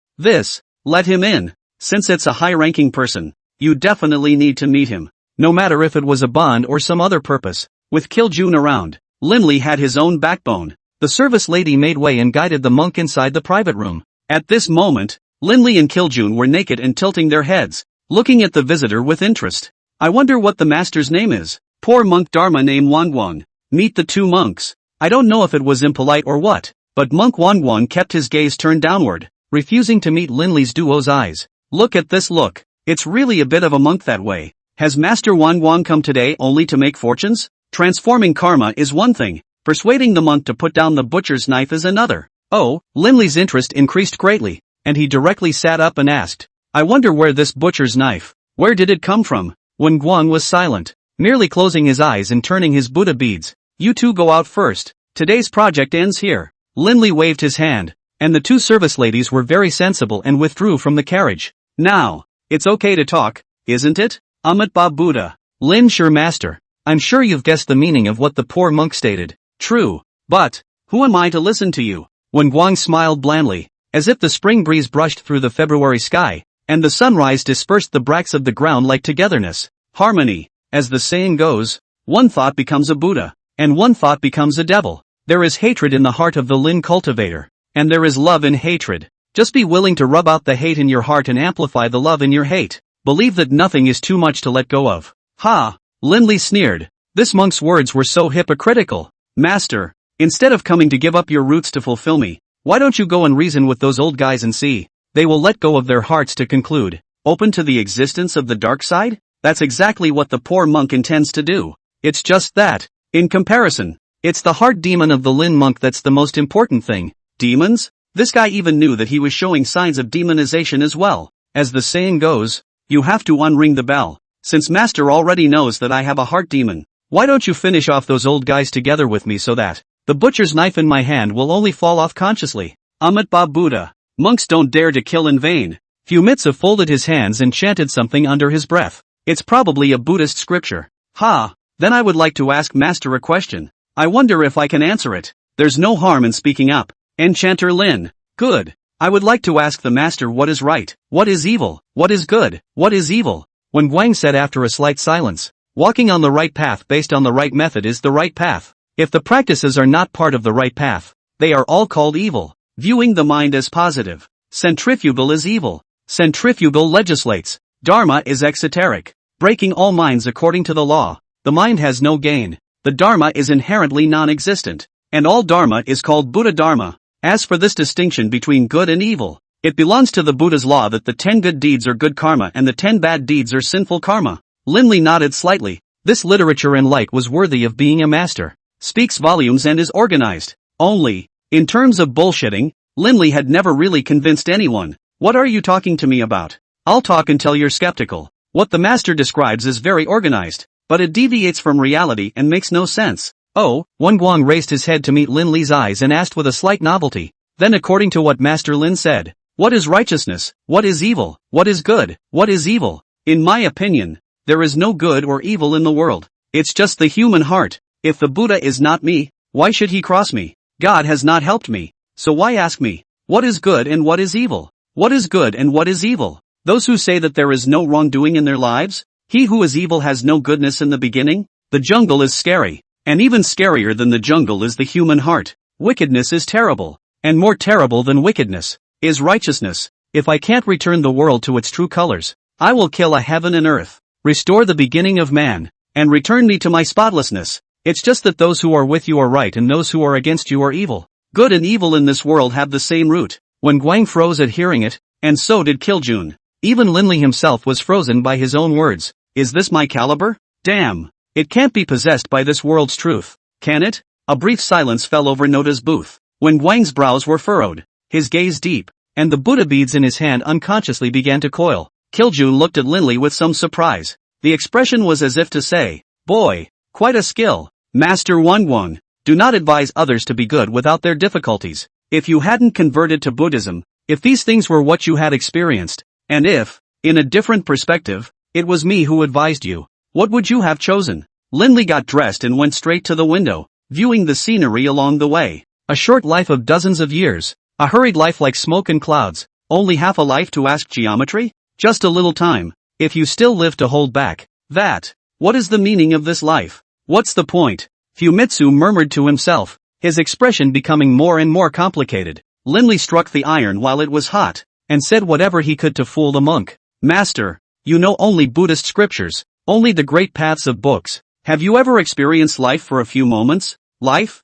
let him in. Since it's a high-ranking person, you definitely need to meet him. No matter if it was a bond or some other purpose. With Kiljun around, Linley had his own backbone. The service lady made way and guided the monk inside the private room. At this moment, Linley and Kiljun were naked and tilting their heads, looking at the visitor with interest. I wonder what the master's name is. Poor monk Dharma named Wangwang. Meet the 2 monks. I don't know if it was impolite or what, but monk Wangwang kept his gaze turned downward, refusing to meet Linley's duo's eyes. Look at this look. It's really a bit of a monk that way. Has Master Wangwang come today only to make fortunes? Transforming karma is one thing, persuading the monk to put down the butcher's knife is another. Oh, Linley's interest increased greatly, and he directly sat up and asked, I wonder where this butcher's knife, where did it come from? Wangwang was silent, merely closing his eyes and turning his Buddha beads. You 2 go out first. Today's project ends here. Linley waved his hand, and the 2 service ladies were very sensible and withdrew from the carriage. Now, it's okay to talk, isn't it? Amit Ba Buddha. Lin, sure master. I'm sure you've guessed the meaning of what the poor monk stated. True. But, who am I to listen to you? Wangwang smiled blandly, as if the spring breeze brushed through the February sky, and the sunrise dispersed the bracts of the ground like togetherness, harmony. As the saying goes, one thought becomes a Buddha, and one thought becomes a devil. There is hatred in the heart of the Lin cultivator, and there is love in hatred. Just be willing to rub out the hate in your heart and amplify the love in your hate. Believe that nothing is too much to let go of. Ha! Linley sneered. This monk's words were so hypocritical. Master, instead of coming to give up your roots to fulfill me, why don't you go and reason with those old guys and see? They will let go of their hearts to conclude. Open to the existence of the dark side? That's exactly what the poor monk intends to do. It's just that, in comparison, it's the heart demon of the Lin monk that's the most important thing. Demons? This guy even knew that he was showing signs of demonization as well. As the saying goes, you have to unring the bell. Since Master already knows that I have a heart demon, why don't you finish off those old guys together with me so that the butcher's knife in my hand will only fall off consciously? Amit Ba Buddha. Monks don't dare to kill in vain. Fumitsa folded his hands and chanted something under his breath. It's probably a Buddhist scripture. Ha! Then I would like to ask Master a question. I wonder if I can answer it. There's no harm in speaking up. Enchanter Lin. Good. I would like to ask the Master what is right, what is evil, what is good, what is evil. When Wang said after a slight silence, walking on the right path based on the right method is the right path. If the practices are not part of the right path, they are all called evil. Viewing the mind as positive. Centrifugal is evil. Centrifugal legislates. Dharma is exoteric. Breaking all minds according to the law. The mind has no gain. The Dharma is inherently non-existent. And all Dharma is called Buddha Dharma. As for this distinction between good and evil, it belongs to the Buddha's law that the 10 good deeds are good karma and the 10 bad deeds are sinful karma. Linley nodded slightly. This literature and like was worthy of being a master. Speaks volumes and is organized. Only, in terms of bullshitting, Linley had never really convinced anyone. What are you talking to me about? I'll talk until you're skeptical. What the master describes is very organized, but it deviates from reality and makes no sense. Oh, Guang raised his head to meet Lin Li's eyes and asked with a slight novelty. Then according to what Master Lin said, what is righteousness? What is evil? What is good? What is evil? In my opinion, there is no good or evil in the world. It's just the human heart. If the Buddha is not me, why should he cross me? God has not helped me, so why ask me? What is good and what is evil? What is good and what is evil? Those who say that there is no wrongdoing in their lives? He who is evil has no goodness in the beginning? The jungle is scary, and even scarier than the jungle is the human heart. Wickedness is terrible, and more terrible than wickedness is righteousness. If I can't return the world to its true colors, I will kill a heaven and earth, restore the beginning of man, and return me to my spotlessness. It's just that those who are with you are right and those who are against you are evil. Good and evil in this world have the same root. When Guang froze at hearing it, and so did Kiljun. Even Linley himself was frozen by his own words. Is this my caliber? Damn. It can't be possessed by this world's truth, can it? A brief silence fell over Noda's booth. When Guang's brows were furrowed, his gaze deep, and the Buddha beads in his hand unconsciously began to coil. Kiljun looked at Linley with some surprise. The expression was as if to say, boy, quite a skill. Master Guang, do not advise others to be good without their difficulties. If you hadn't converted to Buddhism, if these things were what you had experienced, and if, in a different perspective, it was me who advised you, what would you have chosen? Linley got dressed and went straight to the window, viewing the scenery along the way. A short life of dozens of years, a hurried life like smoke and clouds, only half a life to ask geometry? Just a little time, if you still live to hold back, that. What is the meaning of this life? What's the point? Fumitsu murmured to himself, his expression becoming more and more complicated. Linley struck the iron while it was hot, and said whatever he could to fool the monk. Master, you know only Buddhist scriptures, only the great paths of books. Have you ever experienced life for a few moments? Life?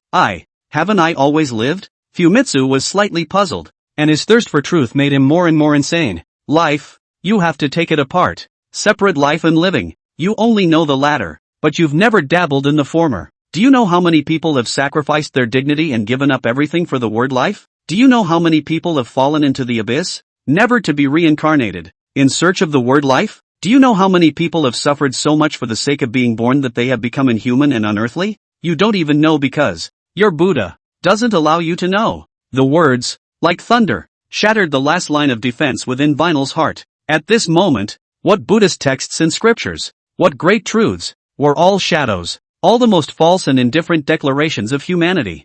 Haven't I always lived? Fumitsu was slightly puzzled, and his thirst for truth made him more and more insane. Life? You have to take it apart. Separate life and living. You only know the latter, but you've never dabbled in the former. Do you know how many people have sacrificed their dignity and given up everything for the word life? Do you know how many people have fallen into the abyss, never to be reincarnated, in search of the word life? Do you know how many people have suffered so much for the sake of being born that they have become inhuman and unearthly? You don't even know because your Buddha doesn't allow you to know. The words, like thunder, shattered the last line of defense within Vinyl's heart. At this moment, what Buddhist texts and scriptures, what great truths, were all shadows, all the most false and indifferent declarations of humanity.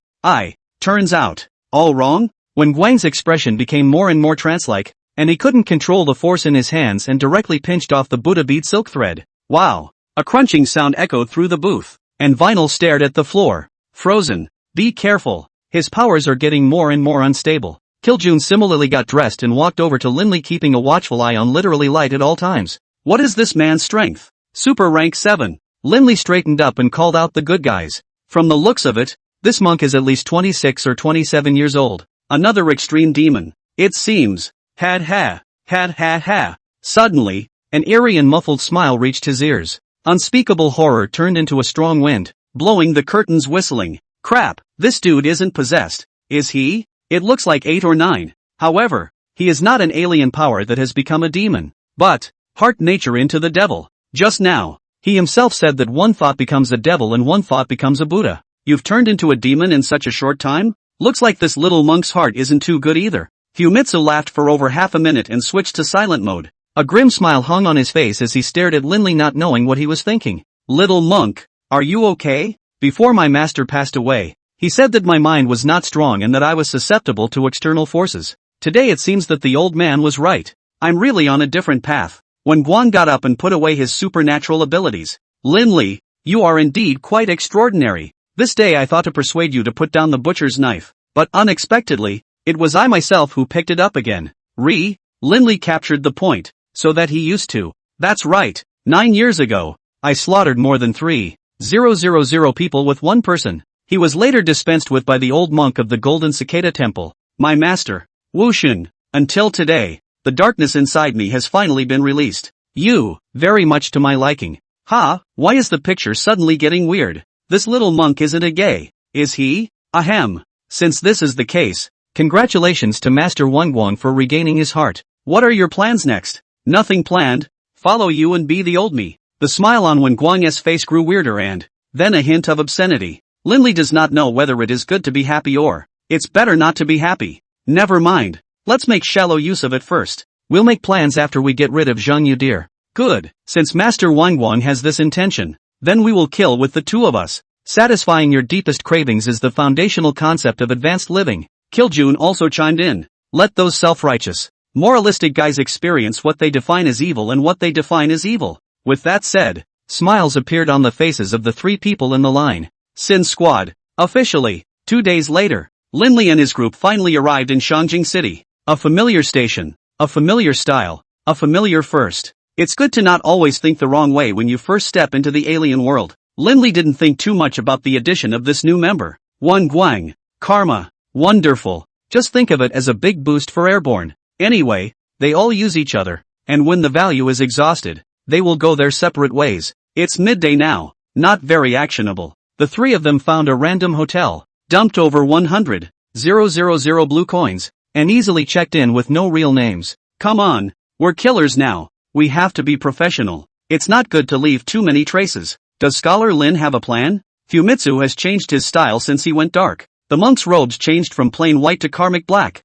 Turns out, all wrong? When Guang's expression became more and more trance-like, and he couldn't control the force in his hands and directly pinched off the Buddha bead silk thread. Wow! A crunching sound echoed through the booth, and Vinyl stared at the floor. Frozen. Be careful. His powers are getting more and more unstable. Kiljun similarly got dressed and walked over to Linley, keeping a watchful eye on literally light at all times. What is this man's strength? Super rank 7. Linley straightened up and called out the good guys. From the looks of it, this monk is at least 26 or 27 years old. Another extreme demon. It seems. Had ha. Suddenly, an eerie and muffled smile reached his ears. Unspeakable horror turned into a strong wind, blowing the curtains, whistling. Crap, this dude isn't possessed, is he? It looks like 8 or 9. However, he is not an alien power that has become a demon, but heart nature into the devil. Just now, he himself said that one thought becomes a devil and one thought becomes a Buddha. You've turned into a demon in such a short time? Looks like this little monk's heart isn't too good either. Fumitsu laughed for over half a minute and switched to silent mode. A grim smile hung on his face as he stared at Linley, not knowing what he was thinking. Little monk, are you okay? Before my master passed away, he said that my mind was not strong and that I was susceptible to external forces. Today it seems that the old man was right. I'm really on a different path. When Guan got up and put away his supernatural abilities. Linley, you are indeed quite extraordinary. This day I thought to persuade you to put down the butcher's knife, but unexpectedly, it was I myself who picked it up again. Linley captured the point, so that he used to. That's right, 9 years ago, I slaughtered more than 3,000 people with one person. He was later dispensed with by the old monk of the Golden Cicada Temple, my master, Wuxun. Until today, the darkness inside me has finally been released. You, very much to my liking. Ha, why is the picture suddenly getting weird? This little monk isn't a gay, is he? Ahem. Since this is the case, congratulations to Master Wangguang for regaining his heart. What are your plans next? Nothing planned. Follow you and be the old me. The smile on Wangguang's face grew weirder and then a hint of obscenity. Linley does not know whether it is good to be happy or it's better not to be happy. Never mind. Let's make shallow use of it first. We'll make plans after we get rid of Zhang Yudir. Good. Since Master Wangguang has this intention, then we will kill with the two of us. Satisfying your deepest cravings is the foundational concept of advanced living. Kiljun also chimed in. Let those self-righteous, moralistic guys experience what they define as evil and what they define as evil. With that said, smiles appeared on the faces of the three people in the line. Sin Squad. Officially. 2 days later, Linley and his group finally arrived in Shangjing City. A familiar station. A familiar style. A familiar first. It's good to not always think the wrong way when you first step into the alien world. Linley didn't think too much about the addition of this new member. Wangguang. Karma. Wonderful. Just think of it as a big boost for airborne. Anyway, they all use each other, and when the value is exhausted, they will go their separate ways. It's midday now. Not very actionable. The three of them found a random hotel, dumped over 100,000 blue coins, and easily checked in with no real names. Come on, we're killers now. We have to be professional. It's not good to leave too many traces. Does Scholar Lin have a plan? Fumitsu has changed his style since he went dark. The monk's robes changed from plain white to karmic black.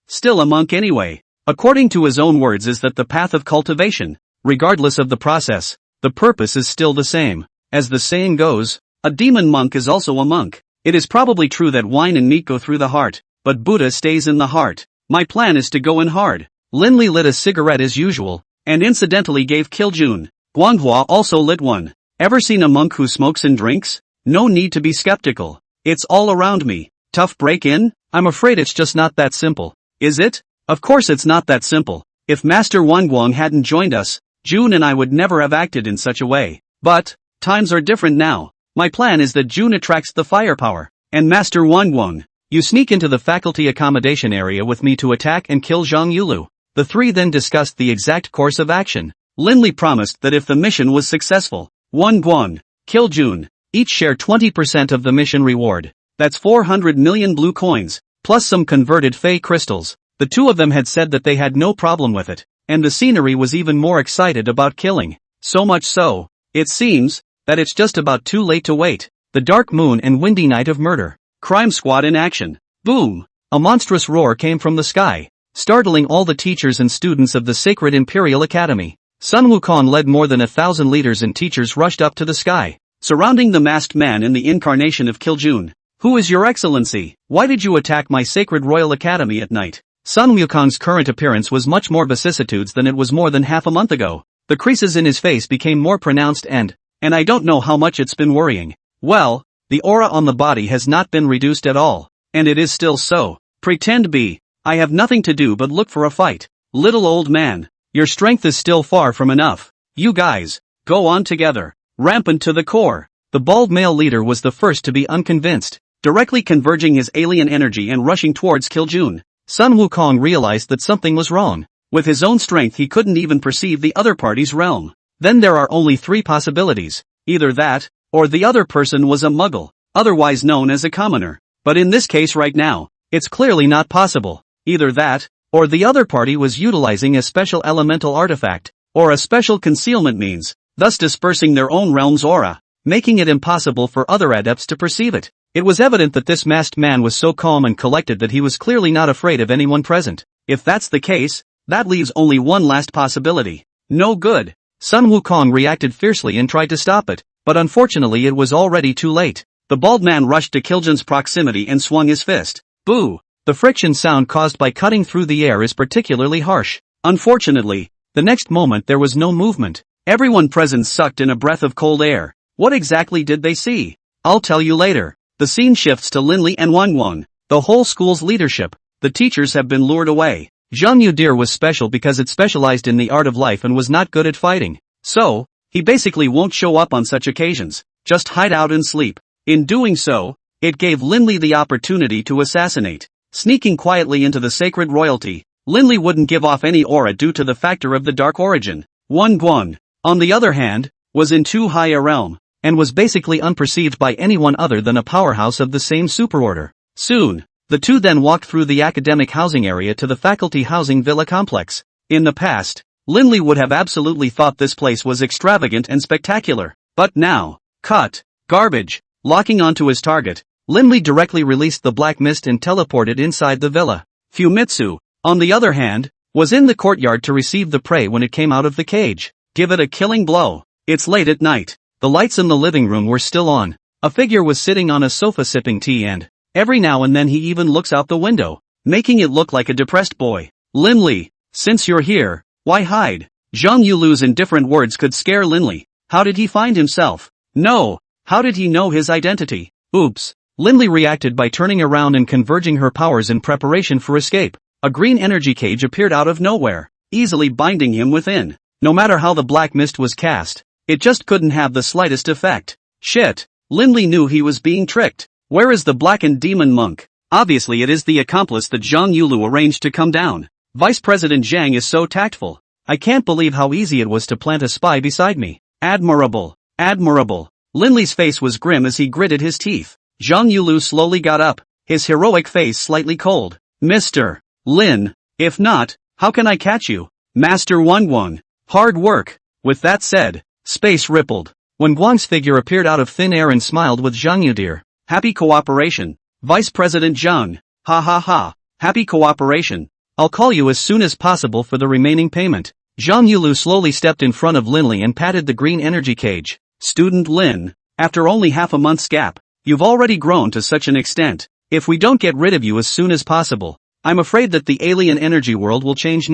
Still a monk anyway. According to his own words is that the path of cultivation, regardless of the process, the purpose is still the same. As the saying goes, a demon monk is also a monk. It is probably true that wine and meat go through the heart, but Buddha stays in the heart. My plan is to go in hard. Linley lit a cigarette as usual, and incidentally gave Kiljun. Guanghua also lit one. Ever seen a monk who smokes and drinks? No need to be skeptical. It's all around me. Tough break-in? I'm afraid it's just not that simple. Is it? Of course it's not that simple. If Master Wangguang hadn't joined us, June and I would never have acted in such a way. But, times are different now. My plan is that June attracts the firepower, and Master Wangguang, you sneak into the faculty accommodation area with me to attack and kill Zhang Yulu. The three then discussed the exact course of action. Linley promised that if the mission was successful, Wangguang, Kiljun, each share 20% of the mission reward. That's 400 million blue coins, plus some converted fey crystals. The two of them had said that they had no problem with it, and the scenery was even more excited about killing. So much so, it seems, that it's just about too late to wait. The dark moon and windy night of murder. Crime Squad in action. Boom! A monstrous roar came from the sky, startling all the teachers and students of the Sacred Imperial Academy. Sun Wukong led more than 1,000 leaders and teachers rushed up to the sky, surrounding the masked man and the incarnation of Kiljun. Who is your excellency? Why did you attack my Sacred Royal Academy at night? Sun Wukong's current appearance was much more vicissitudes than it was more than half a month ago. The creases in his face became more pronounced and I don't know how much it's been worrying. Well, the aura on the body has not been reduced at all, and it is still so. Pretend be. I have nothing to do but look for a fight. Little old man, your strength is still far from enough. You guys, go on together. Rampant to the core. The bald male leader was the first to be unconvinced, directly converging his alien energy and rushing towards Kiljun. Sun Wukong realized that something was wrong. With his own strength he couldn't even perceive the other party's realm. Then there are only three possibilities. Either that, or the other person was a muggle, otherwise known as a commoner. But in this case right now, it's clearly not possible. Either that, or the other party was utilizing a special elemental artifact, or a special concealment means, thus dispersing their own realm's aura, making it impossible for other adepts to perceive it. It was evident that this masked man was so calm and collected that he was clearly not afraid of anyone present. If that's the case, that leaves only one last possibility. No good. Sun Wukong reacted fiercely and tried to stop it, but unfortunately it was already too late. The bald man rushed to Kiljun's proximity and swung his fist. Boo! The friction sound caused by cutting through the air is particularly harsh. Unfortunately, the next moment there was no movement. Everyone present sucked in a breath of cold air. What exactly did they see? I'll tell you later. The scene shifts to Linley and Wangguang, the whole school's leadership. The teachers have been lured away. Zhang Yudir was special because it specialized in the art of life and was not good at fighting. So, he basically won't show up on such occasions, just hide out and sleep. In doing so, it gave Linley the opportunity to assassinate. Sneaking quietly into the sacred royalty, Linley wouldn't give off any aura due to the factor of the dark origin. Wangguang, on the other hand, was in too high a realm, and was basically unperceived by anyone other than a powerhouse of the same superorder. Soon, the two then walked through the academic housing area to the faculty housing villa complex. In the past, Linley would have absolutely thought this place was extravagant and spectacular, but now, cut, garbage, locking onto his target, Linley directly released the black mist and teleported inside the villa. Fumitsu, on the other hand, was in the courtyard to receive the prey when it came out of the cage. Give it a killing blow. It's late at night. The lights in the living room were still on. A figure was sitting on a sofa sipping tea and, every now and then he even looks out the window, making it look like a depressed boy. Linley, since you're here, why hide? Zhang Yulu's indifferent words could scare Linley. How did he find himself? No. How did he know his identity? Oops. Linley reacted by turning around and converging her powers in preparation for escape. A green energy cage appeared out of nowhere, easily binding him within. No matter how the black mist was cast, it just couldn't have the slightest effect. Shit. Linley knew he was being tricked. Where is the blackened demon monk? Obviously it is the accomplice that Zhang Yulu arranged to come down. Vice President Zhang is so tactful. I can't believe how easy it was to plant a spy beside me. Admirable. Admirable. Linley's face was grim as he gritted his teeth. Zhang Yulu slowly got up, his heroic face slightly cold. Mr. Lin, if not, how can I catch you? Master Wangguang. Hard work. With that said, space rippled. When Guang's figure appeared out of thin air and smiled with Zhang Yudir. Happy cooperation. Vice President Zhang. Ha ha ha. Happy cooperation. I'll call you as soon as possible for the remaining payment. Zhang Yulu slowly stepped in front of Linley and patted the green energy cage. Student Lin, after only half a month's gap, you've already grown to such an extent. If we don't get rid of you as soon as possible, I'm afraid that the alien energy world will change.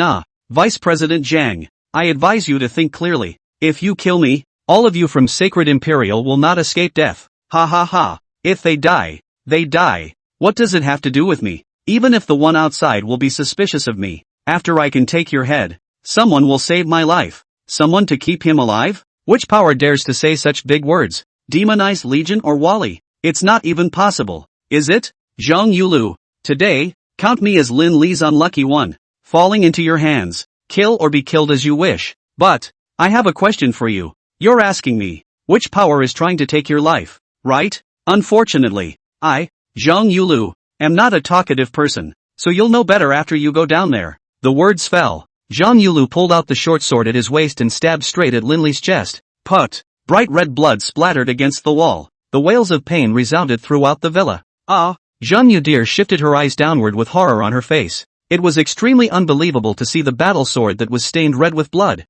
Vice President Zhang, I advise you to think clearly. If you kill me, all of you from Sacred Imperial will not escape death. Ha ha ha. If they die, they die. What does it have to do with me? Even if the one outside will be suspicious of me, after I can take your head, someone will save my life. Someone to keep him alive? Which power dares to say such big words? Demonize Legion or Wally? It's not even possible, is it? Zhang Yulu, today, count me as Lin Li's unlucky one. Falling into your hands. Kill or be killed as you wish. But, I have a question for you. You're asking me, which power is trying to take your life, right? Unfortunately, I, Zhang Yulu, am not a talkative person, so you'll know better after you go down there. The words fell. Zhang Yulu pulled out the short sword at his waist and stabbed straight at Linley's chest. Put. Bright red blood splattered against the wall. The wails of pain resounded throughout the villa. Ah! Zhang Yudir shifted her eyes downward with horror on her face. It was extremely unbelievable to see the battle sword that was stained red with blood.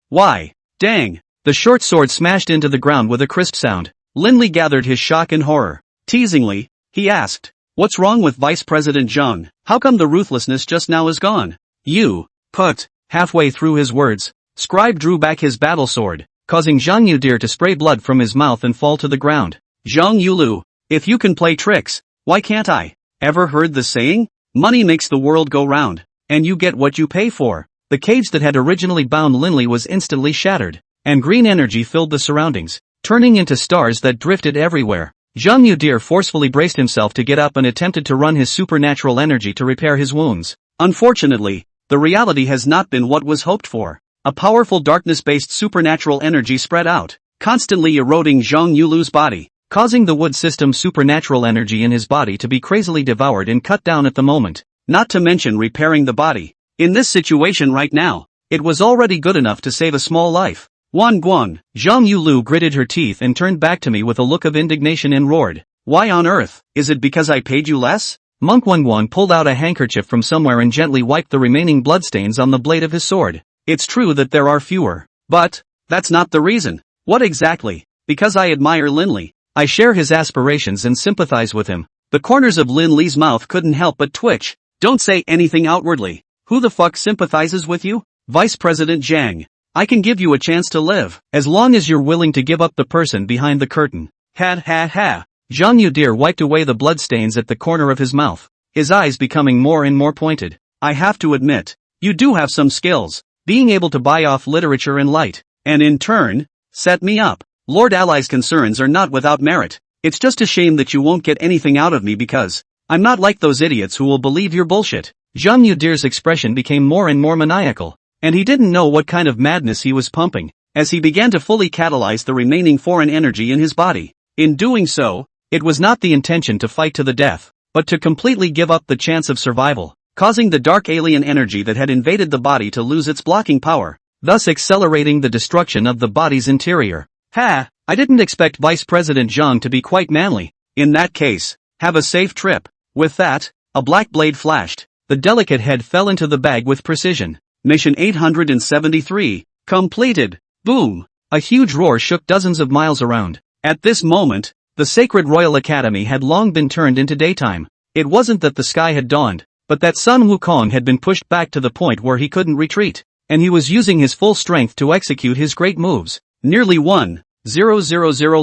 Why? Dang! The short sword smashed into the ground with a crisp sound. Linley gathered his shock and horror. Teasingly, he asked, what's wrong with Vice President Zhang? How come the ruthlessness just now is gone? You, put, halfway through his words, Scribe drew back his battle sword, causing Zhang Yudir to spray blood from his mouth and fall to the ground. Zhang Yulu, if you can play tricks, why can't I? Ever heard the saying? Money makes the world go round, and you get what you pay for. The cage that had originally bound Linley was instantly shattered, and green energy filled the surroundings, turning into stars that drifted everywhere. Zhang Yudir forcefully braced himself to get up and attempted to run his supernatural energy to repair his wounds. Unfortunately, the reality has not been what was hoped for. A powerful darkness-based supernatural energy spread out, constantly eroding Zhang Yulu's body, causing the wood system's supernatural energy in his body to be crazily devoured and cut down at the moment, not to mention repairing the body. In this situation right now, it was already good enough to save a small life. Wangguang, Zhang Yulu gritted her teeth and turned back to me with a look of indignation and roared, why on earth? Is it because I paid you less? Monk Wangguang pulled out a handkerchief from somewhere and gently wiped the remaining bloodstains on the blade of his sword. It's true that there are fewer, but that's not the reason. What exactly? Because I admire Linley. I share his aspirations and sympathize with him. The corners of Linley's mouth couldn't help but twitch. Don't say anything outwardly. Who the fuck sympathizes with you? Vice President Zhang. I can give you a chance to live, as long as you're willing to give up the person behind the curtain. Ha ha ha. Zhang Yudir wiped away the bloodstains at the corner of his mouth, his eyes becoming more and more pointed. I have to admit, you do have some skills, being able to buy off literature and light, and in turn, set me up. Lord Ally's concerns are not without merit. It's just a shame that you won't get anything out of me because I'm not like those idiots who will believe your bullshit. Zhang Yudir's expression became more and more maniacal, and he didn't know what kind of madness he was pumping. as he began to fully catalyze the remaining foreign energy in his body. In doing so, it was not the intention to fight to the death, but to completely give up the chance of survival, causing the dark alien energy that had invaded the body to lose its blocking power, thus accelerating the destruction of the body's interior. Ha! I didn't expect Vice President Zhang to be quite manly. In that case, have a safe trip. With that, a black blade flashed. The delicate head fell into the bag with precision. Mission 873, completed. Boom! A huge roar shook dozens of miles around. At this moment, the sacred Royal Academy had long been turned into daytime. It wasn't that the sky had dawned, but that Sun Wukong had been pushed back to the point where he couldn't retreat, and he was using his full strength to execute his great moves. Nearly 1,000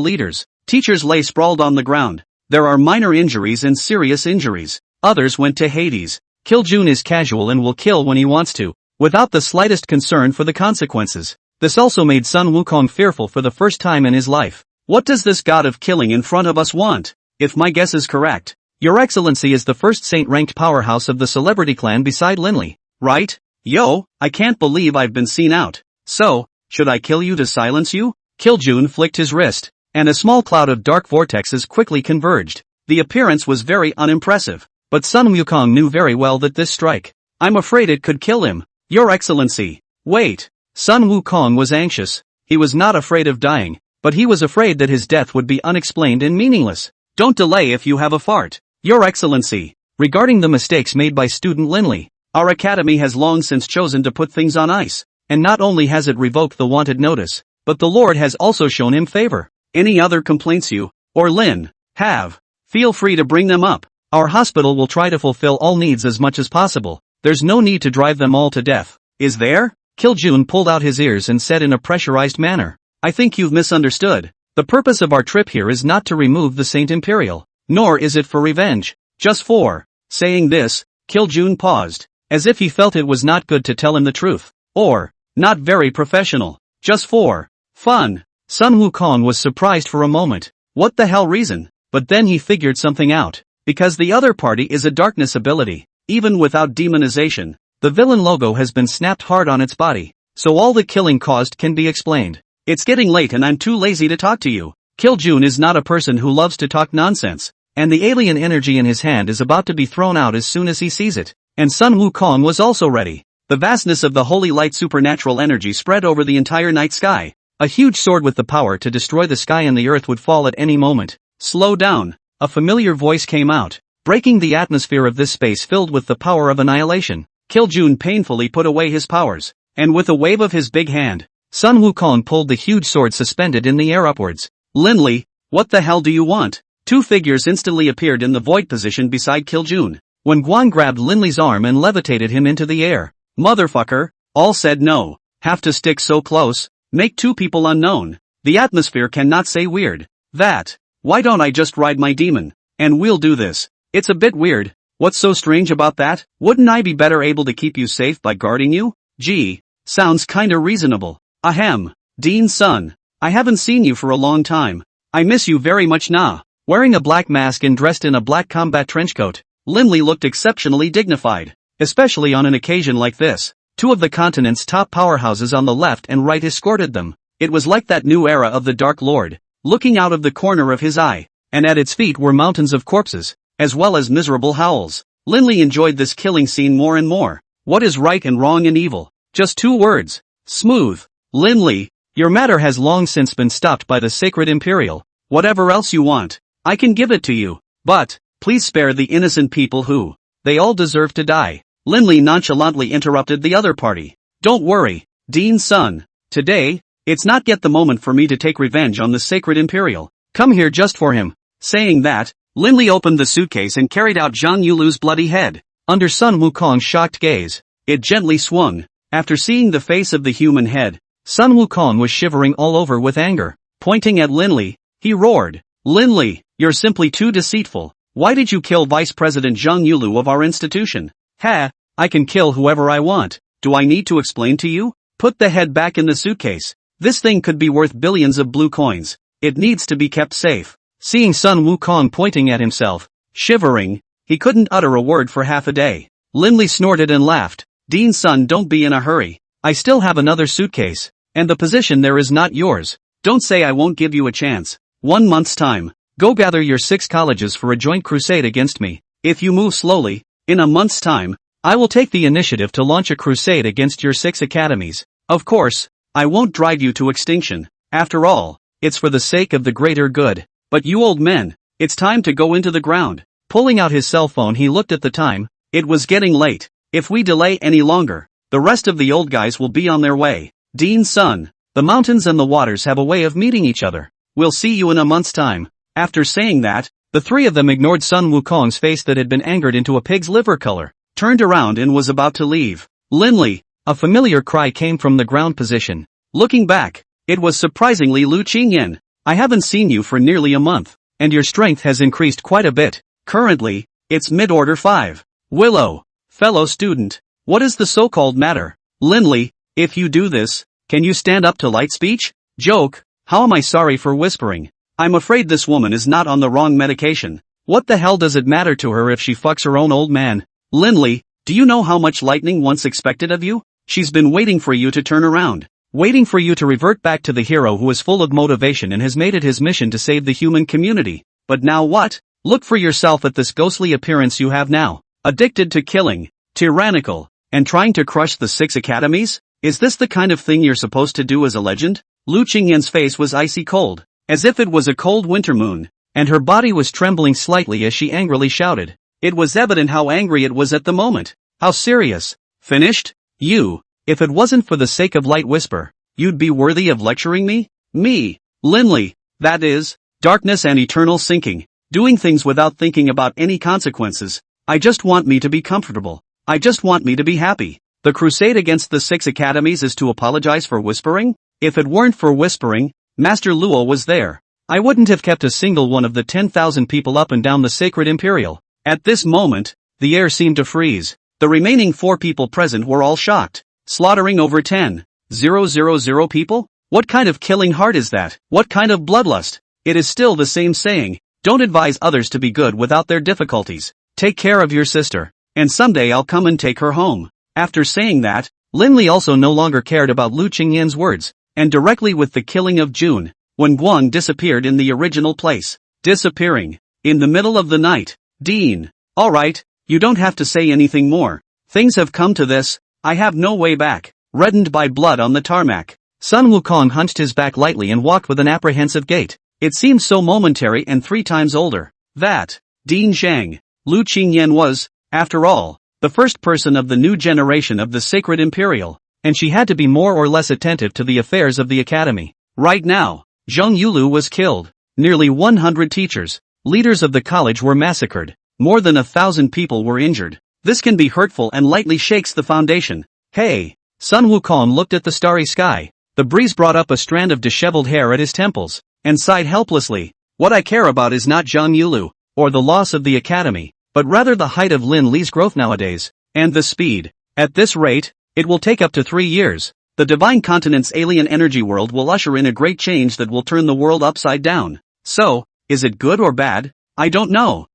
leaders. Teachers lay sprawled on the ground. There are minor injuries and serious injuries. Others went to Hades. Kiljun is casual and will kill when he wants to, without the slightest concern for the consequences. This also made Sun Wukong fearful for the first time in his life. What does this god of killing in front of us want? If my guess is correct, Your Excellency is the first saint-ranked powerhouse of the celebrity clan beside Linley, right? Yo, I can't believe I've been seen out. So, should I kill you to silence you? Kiljun flicked his wrist, and a small cloud of dark vortexes quickly converged. The appearance was very unimpressive, but Sun Wukong knew very well that this strike, I'm afraid it could kill him. Your Excellency. Wait. Sun Wukong was anxious. He was not afraid of dying, but he was afraid that his death would be unexplained and meaningless. Don't delay if you have a fart. Your Excellency. Regarding the mistakes made by student Linley, our academy has long since chosen to put things on ice, and not only has it revoked the wanted notice, but the Lord has also shown him favor. Any other complaints you, or Lin, have, feel free to bring them up. Our hospital will try to fulfill all needs as much as possible. There's no need to drive them all to death, is there? Kiljun pulled out his ears and said in a pressurized manner, I think you've misunderstood. The purpose of our trip here is not to remove the Saint Imperial, nor is it for revenge, just for. Saying this, Kiljun paused, as if he felt it was not good to tell him the truth, or, not very professional, just for fun. Sun Wukong was surprised for a moment. What the hell reason? But then he figured something out. Because the other party is a darkness ability, even without demonization, the villain logo has been snapped hard on its body, so all the killing caused can be explained. It's getting late and I'm too lazy to talk to you. Kiljun is not a person who loves to talk nonsense, and the alien energy in his hand is about to be thrown out as soon as he sees it. And Sun Wukong was also ready. The vastness of the holy light supernatural energy spread over the entire night sky. A huge sword with the power to destroy the sky and the earth would fall at any moment. Slow down. A familiar voice came out, breaking the atmosphere of this space filled with the power of annihilation. Kiljun painfully put away his powers, and with a wave of his big hand, Sun Wukong pulled the huge sword suspended in the air upwards. Linley, what the hell do you want? Two figures instantly appeared in the void position beside Kiljun. When Guan grabbed Linley's arm and levitated him into the air. Motherfucker, all said no. Have to stick so close? Make two people unknown. The atmosphere cannot say weird. That. Why don't I just ride my demon? And we'll do this. It's a bit weird. What's so strange about that? Wouldn't I be better able to keep you safe by guarding you? Gee. Sounds kinda reasonable. Ahem. Dean's son. I haven't seen you for a long time. I miss you very much nah. Wearing a black mask and dressed in a black combat trenchcoat, Linley looked exceptionally dignified. Especially on an occasion like this. Two of the continent's top powerhouses on the left and right escorted them. It was like that new era of the Dark Lord, looking out of the corner of his eye, and at its feet were mountains of corpses, as well as miserable howls. Linley enjoyed this killing scene more and more. What is right and wrong and evil? Just two words. Smooth. Linley, your matter has long since been stopped by the Sacred Imperial. Whatever else you want, I can give it to you. But, please spare the innocent people who, they all deserve to die. Linley nonchalantly interrupted the other party. Don't worry, Dean's son. Today, it's not yet the moment for me to take revenge on the Sacred Imperial. Come here just for him. Saying that, Linley opened the suitcase and carried out Zhang Yulu's bloody head. Under Sun Wukong's shocked gaze, it gently swung. After seeing the face of the human head, Sun Wukong was shivering all over with anger. Pointing at Linley, he roared. Linley, you're simply too deceitful. Why did you kill Vice President Zhang Yulu of our institution? Ha, I can kill whoever I want. Do I need to explain to you? Put the head back in the suitcase. This thing could be worth billions of blue coins. It needs to be kept safe. Seeing Sun Wukong pointing at himself, shivering, he couldn't utter a word for half a day. Linley snorted and laughed. Dean's son, don't be in a hurry. I still have another suitcase. and the position there is not yours. Don't say I won't give you a chance. 1 month's time. Go gather your 6 colleges for a joint crusade against me. If you move slowly, in a month's time, I will take the initiative to launch a crusade against your 6 academies. Of course, I won't drive you to extinction. After all, it's for the sake of the greater good. But you old men, it's time to go into the ground. Pulling out his cell phone, he looked at the time. It was getting late. If we delay any longer, the rest of the old guys will be on their way. Dean's son, the mountains and the waters have a way of meeting each other. We'll see you in a month's time. After saying that, the 3 of them ignored Sun Wukong's face that had been angered into a pig's liver color, turned around and was about to leave. Linley, a familiar cry came from the ground position. Looking back, it was surprisingly Lu Qingyan. I haven't seen you for nearly a month, and your strength has increased quite a bit. Currently, it's mid-order 5. Willow, fellow student, what is the so-called matter? Linley, if you do this, can you stand up to light speech? Joke, how am I sorry for whispering? I'm afraid this woman is not on the wrong medication. What the hell does it matter to her if she fucks her own old man? Linley, do you know how much lightning once expected of you? She's been waiting for you to turn around. Waiting for you to revert back to the hero who is full of motivation and has made it his mission to save the human community. But now what? Look for yourself at this ghostly appearance you have now. Addicted to killing, tyrannical, and trying to crush the 6 academies? Is this the kind of thing you're supposed to do as a legend? Lu Qingyan's face was icy cold, as if it was a cold winter moon, and her body was trembling slightly as she angrily shouted. It was evident how angry it was at the moment. How serious. Finished? You, if it wasn't for the sake of light whisper, you'd be worthy of lecturing me? Me, Linley, that is, darkness and eternal sinking, doing things without thinking about any consequences. I just want me to be comfortable. I just want me to be happy. The crusade against the 6 academies is to apologize for whispering? If it weren't for whispering, Master Luo was there. I wouldn't have kept a single one of the 10,000 people up and down the sacred imperial. At this moment, the air seemed to freeze. The remaining 4 people present were all shocked. Slaughtering over 10,000 people? What kind of killing heart is that? What kind of bloodlust? It is still the same saying, don't advise others to be good without their difficulties. Take care of your sister, and someday I'll come and take her home. After saying that, Linley also no longer cared about Lu Qingyan's words, and directly with the killing of June, when Guang disappeared in the original place. Disappearing. In the middle of the night. Dean. Alright, you don't have to say anything more. Things have come to this, I have no way back. Reddened by blood on the tarmac, Sun Wukong hunched his back lightly and walked with an apprehensive gait. It seemed so momentary and 3 times older. That, Dean Zhang, Lu Qingyan was, after all, the first person of the new generation of the Sacred Imperial, and she had to be more or less attentive to the affairs of the academy. Right now, Zheng Yulu was killed. Nearly 100 teachers, leaders of the college were massacred. More than 1,000 people were injured. This can be hurtful and lightly shakes the foundation. Hey! Sun Wukong looked at the starry sky. The breeze brought up a strand of disheveled hair at his temples, and sighed helplessly. What I care about is not Zheng Yulu, or the loss of the academy, but rather the height of Lin Li's growth nowadays, and the speed. At this rate, it will take up to 3 years. The Divine Continent's alien energy world will usher in a great change that will turn the world upside down. So, is it good or bad? I don't know.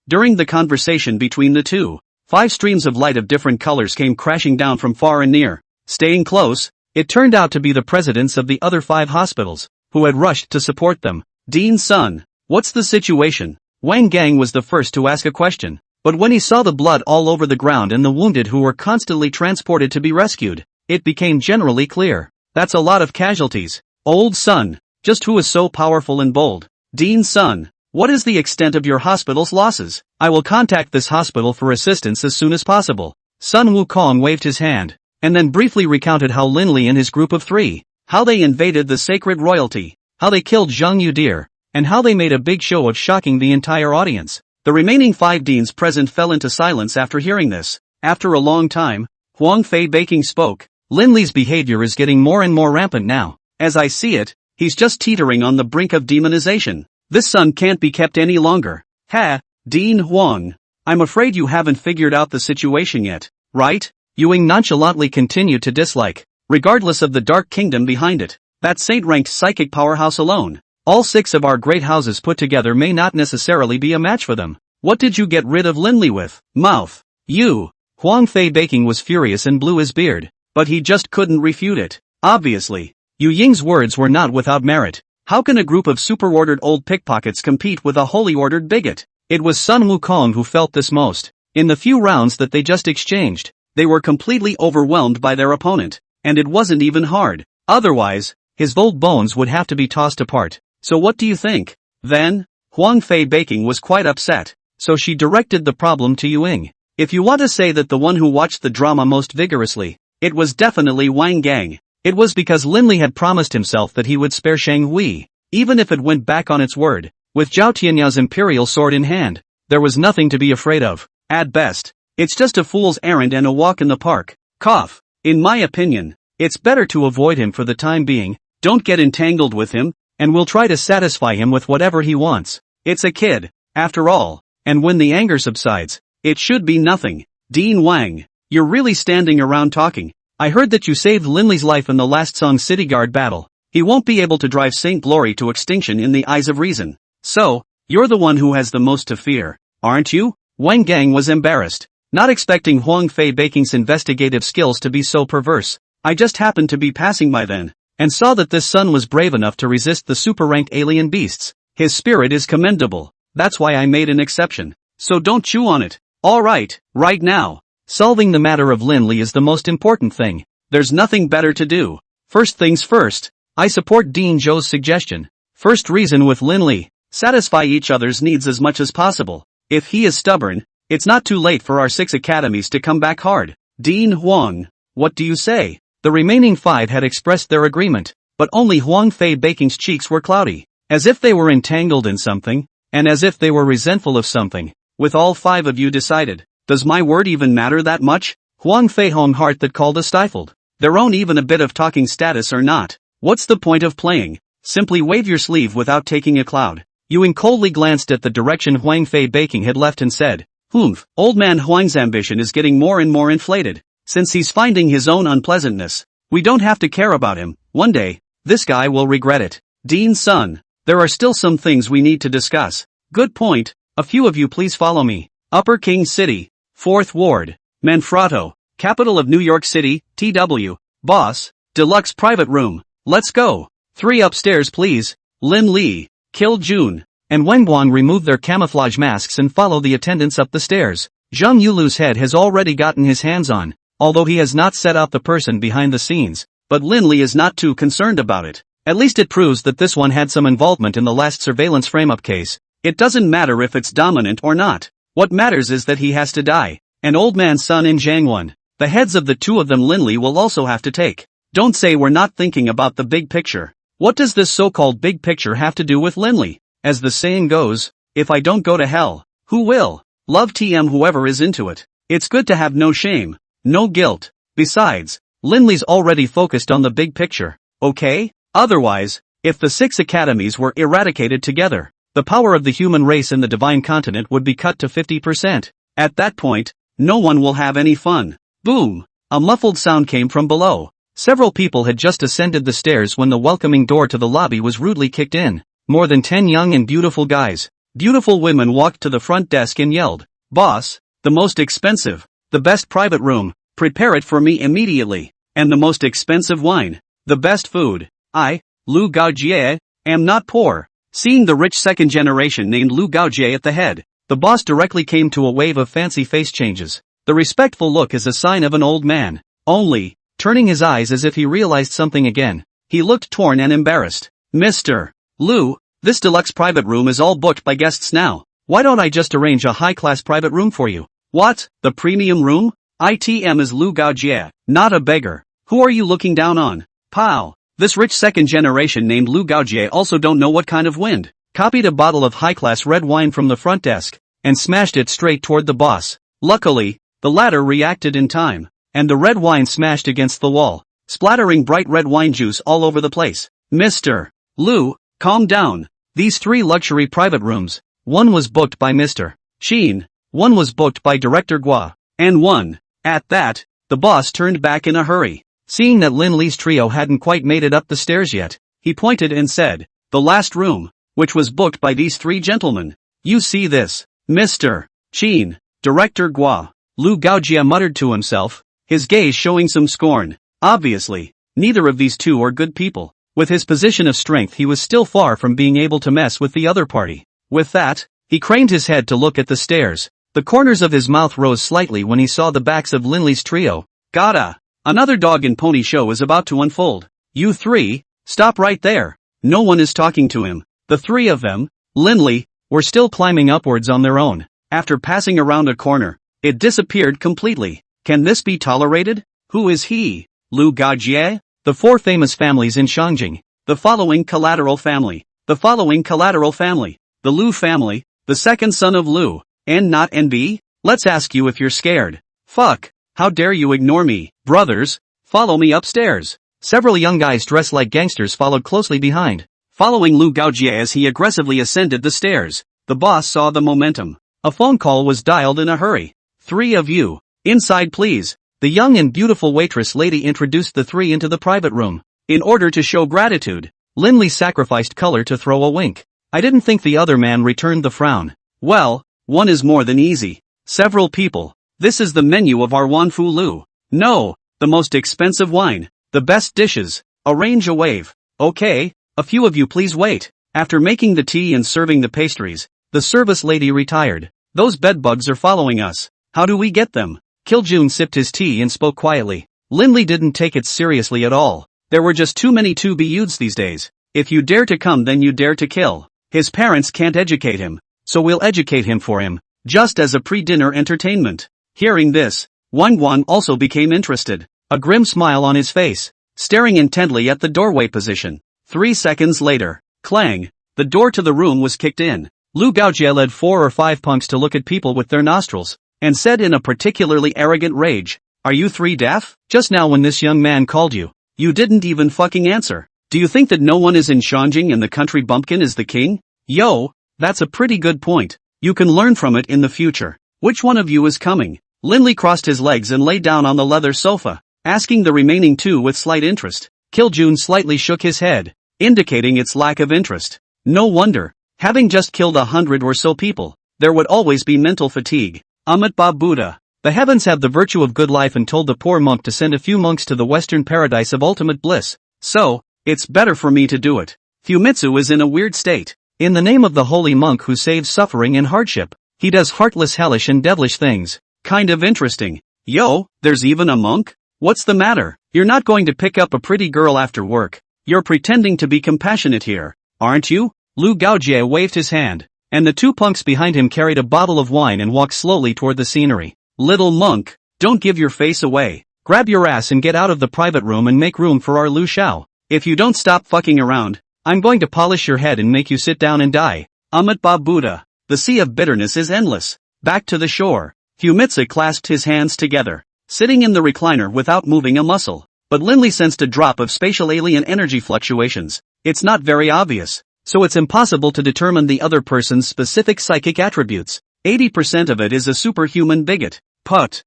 During the conversation between the two, 5 streams of light of different colors came crashing down from far and near. Staying close, it turned out to be the presidents of the other 5 hospitals, who had rushed to support them. Dean's son, what's the situation? Wang Gang was the first to ask a question, but when he saw the blood all over the ground and the wounded who were constantly transported to be rescued, it became generally clear. That's a lot of casualties. Old son, just who is so powerful and bold? Dean's son, what is the extent of your hospital's losses? I will contact this hospital for assistance as soon as possible. Sun Wukong waved his hand, and then briefly recounted how Lin Li and his group of 3, how they invaded the sacred royalty, how they killed Zheng Yudir, and how they made a big show of shocking the entire audience. The remaining 5 deans present fell into silence after hearing this. After a long time, Huang Fei Baking spoke. Lin Li's behavior is getting more and more rampant now. As I see it, he's just teetering on the brink of demonization. This son can't be kept any longer. Ha, Dean Huang. I'm afraid you haven't figured out the situation yet, right? Ewing nonchalantly continued to dislike, regardless of the Dark Kingdom behind it, that saint-ranked psychic powerhouse alone. All 6 of our great houses put together may not necessarily be a match for them. What did you get rid of Lin Li with? Mouth. You. Huang Fei Baking was furious and blew his beard, but he just couldn't refute it. Obviously. Yu Ying's words were not without merit. How can a group of super-ordered old pickpockets compete with a holy-ordered bigot? It was Sun Wukong who felt this most. In the few rounds that they just exchanged, they were completely overwhelmed by their opponent, and it wasn't even hard. Otherwise, his old bones would have to be tossed apart. So what do you think? Then, Huang Fei Baking was quite upset, so she directed the problem to Yu Ying. If you want to say that the one who watched the drama most vigorously, it was definitely Wang Gang. It was because Lin Li had promised himself that he would spare Shang Hui, even if it went back on its word. With Zhao Tianyao's imperial sword in hand, there was nothing to be afraid of. At best, it's just a fool's errand and a walk in the park. Cough. In my opinion, it's better to avoid him for the time being. Don't get entangled with him, and we'll try to satisfy him with whatever he wants. It's a kid, after all, and when the anger subsides, it should be nothing. Dean Wang, you're really standing around talking. I heard that you saved Lin Li's life in the last Song City Guard battle. He won't be able to drive Saint Glory to extinction in the eyes of reason. So, you're the one who has the most to fear, aren't you? Wang Gang was embarrassed, not expecting Huang Fei Baking's investigative skills to be so perverse. I just happened to be passing by then, and saw that this son was brave enough to resist the super-ranked alien beasts. His spirit is commendable, that's why I made an exception. So don't chew on it. Alright, right now. Solving the matter of Lin Li is the most important thing. There's nothing better to do. First things first, I support Dean Zhou's suggestion. First reason with Lin Li, satisfy each other's needs as much as possible. If he is stubborn, it's not too late for our 6 academies to come back hard. Dean Huang, what do you say? The remaining 5 had expressed their agreement, but only Huang Fei Baking's cheeks were cloudy, as if they were entangled in something, and as if they were resentful of something. With all 5 of you decided, does my word even matter that much? Huang Fei Hong heart that called a stifled. There own even a bit of talking status or not. What's the point of playing? Simply wave your sleeve without taking a cloud. Yu Ying coldly glanced at the direction Huang Fei Baking had left and said, old man Huang's ambition is getting more and more inflated. Since he's finding his own unpleasantness, we don't have to care about him. One day, this guy will regret it. Dean's son, there are still some things we need to discuss. Good point. A few of you please follow me. Upper King City, 4th Ward, Manfrotto, capital of New York City, TW. Boss, deluxe private room. Let's go. 3 upstairs please. Lin Li, Kill Jun, and Wang Guang remove their camouflage masks and follow the attendants up the stairs. Zhang Yulu's head has already gotten his hands on, although he has not set out the person behind the scenes, but Lin Li is not too concerned about it. At least it proves that this one had some involvement in the last surveillance frame-up case. It doesn't matter if it's dominant or not. What matters is that he has to die. And old man Sun and Zhang Wen, the heads of the 2 of them Lin Li will also have to take. Don't say we're not thinking about the big picture. What does this so-called big picture have to do with Lin Li? As the saying goes, if I don't go to hell, who will? Love TM whoever is into it. It's good to have no shame, no guilt. Besides, Lin Li's already focused on the big picture, okay? Otherwise, if the 6 academies were eradicated together, the power of the human race in the divine continent would be cut to 50%. At that point, no one will have any fun. Boom! A muffled sound came from below. Several people had just ascended the stairs when the welcoming door to the lobby was rudely kicked in. More than 10 young and beautiful guys, beautiful women walked to the front desk and yelled, "Boss, the most expensive, the best private room, prepare it for me immediately, and the most expensive wine, the best food. I, Lu Gaojie, am not poor." Seeing the rich second generation named Lu Gaojie at the head, the boss directly came to a wave of fancy face changes. The respectful look is a sign of an old man. Only, turning his eyes as if he realized something again, he looked torn and embarrassed. "Mr. Lu, this deluxe private room is all booked by guests now. Why don't I just arrange a high-class private room for you?" "What? The premium room? ITM is Lu Gaojie, not a beggar. Who are you looking down on? Pow! This rich second generation named Lu Gaojie also don't know what kind of wind." Copied a bottle of high-class red wine from the front desk, and smashed it straight toward the boss. Luckily, the latter reacted in time, and the red wine smashed against the wall, splattering bright red wine juice all over the place. "Mr. Lu, calm down. These 3 luxury private rooms, one was booked by Mr. Qin, one was booked by Director Gua, and one." At that, the boss turned back in a hurry. Seeing that Lin Li's trio hadn't quite made it up the stairs yet, he pointed and said, "The last room, which was booked by these 3 gentlemen. You see this, Mr. Qin, Director Gua." Lu Gaojie muttered to himself, his gaze showing some scorn. Obviously, neither of these two are good people. With his position of strength he was still far from being able to mess with the other party. With that, he craned his head to look at the stairs. The corners of his mouth rose slightly when he saw the backs of Linley's trio. Gotta! Another dog and pony show is about to unfold. You three, stop right there. No one is talking to him. The three of them, Linley, were still climbing upwards on their own. After passing around a corner, it disappeared completely. Can this be tolerated? Who is he? Lu Gaojie? The four famous families in Shangjing. The following collateral family. The following collateral family. The Lu family, the second son of Lu, and not NB? Let's ask you if you're scared. Fuck. How dare you ignore me? Brothers, follow me upstairs. Several young guys dressed like gangsters followed closely behind, following Lu Gaojie as he aggressively ascended the stairs. The boss saw the momentum. A phone call was dialed in a hurry. Three of you, inside please. The young and beautiful waitress lady introduced the three into the private room. In order to show gratitude, Linley sacrificed color to throw a wink. I didn't think the other man returned the frown. Well, one is more than easy. Several people. This is the menu of our Wanfu Lu. No, the most expensive wine, the best dishes. Arrange a wave. Okay, a few of you please wait. After making the tea and serving the pastries, the service lady retired. Those bedbugs are following us. How do we get them? Kiljun sipped his tea and spoke quietly. Linley didn't take it seriously at all. There were just too many to be used these days. If you dare to come then you dare to kill. His parents can't educate him, so we'll educate him for him, just as a pre-dinner entertainment. Hearing this, Wang Guan also became interested, a grim smile on his face, staring intently at the doorway position. 3 seconds later, clang, the door to the room was kicked in. Lu Gaojie led 4 or 5 punks to look at people with their nostrils, and said in a particularly arrogant rage, "Are you three deaf? Just now when this young man called you, you didn't even fucking answer. Do you think that no one is in Shangjing and the country bumpkin is the king? Yo, that's a pretty good point. You can learn from it in the future. Which one of you is coming?" Linley crossed his legs and lay down on the leather sofa, asking the remaining two with slight interest. Kiljun slightly shook his head, indicating its lack of interest. No wonder, having just killed 100 or so people, there would always be mental fatigue. Amitabha Buddha. The heavens have the virtue of good life and told the poor monk to send a few monks to the western paradise of ultimate bliss. So, it's better for me to do it. Fumitsu is in a weird state. In the name of the holy monk who saves suffering and hardship, he does heartless hellish and devilish things. Kind of interesting. Yo, there's even a monk? What's the matter? You're not going to pick up a pretty girl after work. You're pretending to be compassionate here, aren't you? Lu Gaojie waved his hand, and the 2 punks behind him carried a bottle of wine and walked slowly toward the scenery. Little monk, don't give your face away. Grab your ass and get out of the private room and make room for our Lu Xiao. If you don't stop fucking around, I'm going to polish your head and make you sit down and die. Amitabha Buddha. The sea of bitterness is endless. Back to the shore. Fumitsu clasped his hands together, sitting in the recliner without moving a muscle. But Linley sensed a drop of spatial alien energy fluctuations. It's not very obvious, so it's impossible to determine the other person's specific psychic attributes. 80% of it is a superhuman bigot. Put,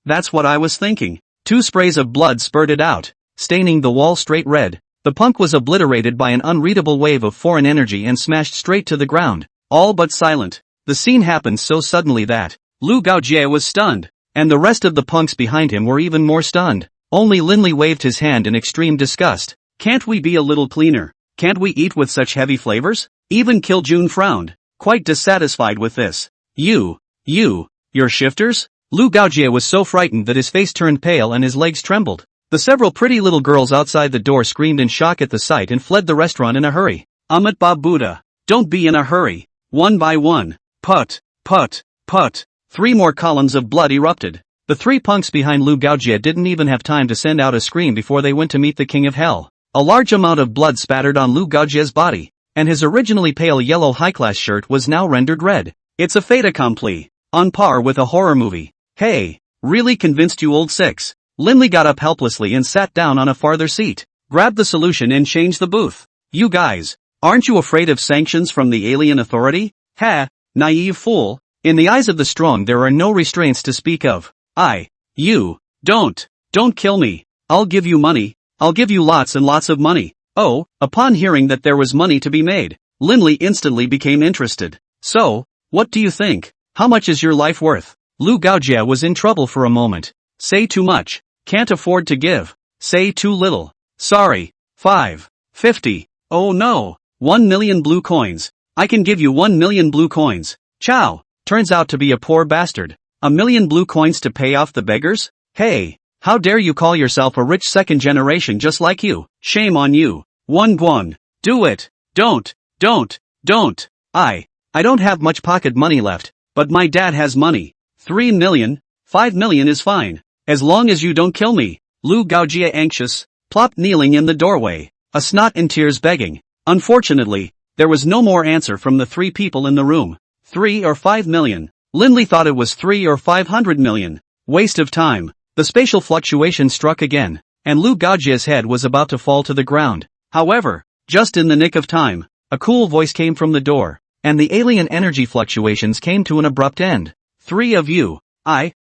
that's what I was thinking. 2 sprays of blood spurted out, staining the wall straight red. The punk was obliterated by an unreadable wave of foreign energy and smashed straight to the ground, all but silent. The scene happened so suddenly that Lu Gaojie was stunned, and the rest of the punks behind him were even more stunned. Only Linley waved his hand in extreme disgust. Can't we be a little cleaner? Can't we eat with such heavy flavors? Even Kiljun frowned, quite dissatisfied with this. You're shifters? Lu Gaojie was so frightened that his face turned pale and his legs trembled. The several pretty little girls outside the door screamed in shock at the sight and fled the restaurant in a hurry. Amitabha Buddha, don't be in a hurry. One by one. Put. 3 more columns of blood erupted. The 3 punks behind Lu Gaojie didn't even have time to send out a scream before they went to meet the king of hell. A large amount of blood spattered on Lu Gaojie's body, and his originally pale yellow high-class shirt was now rendered red. It's a fait accompli, on par with a horror movie. Hey, really convinced you old six? Linley got up helplessly and sat down on a farther seat, grabbed the solution and changed the booth. You guys, aren't you afraid of sanctions from the alien authority? Ha, naive fool. In the eyes of the strong there are no restraints to speak of. Don't kill me. I'll give you money. I'll give you lots and lots of money. Oh, upon hearing that there was money to be made, Linley instantly became interested. So, what do you think? How much is your life worth? Lu Gaojie was in trouble for a moment. Say too much. Can't afford to give. Say too little. Sorry. 550. Oh no. 1 million blue coins. I can give you 1 million blue coins. Chow. Turns out to be a poor bastard. 1 million blue coins to pay off the beggars? Hey. How dare you call yourself a rich second generation just like you? Shame on you. One guan. Do it. Don't. I don't have much pocket money left, but my dad has money. 3 million. 5 million is fine. As long as you don't kill me. Lu Gaojia anxious, plopped kneeling in the doorway, a snot in tears begging. Unfortunately, there was no more answer from the three people in the room. 3 or 5 million. Lindley thought it was 3 or 500 million. Waste of time. The spatial fluctuation struck again, and Lu Gaojia's head was about to fall to the ground. However, just in the nick of time, a cool voice came from the door, and the alien energy fluctuations came to an abrupt end. 3 of you, Xin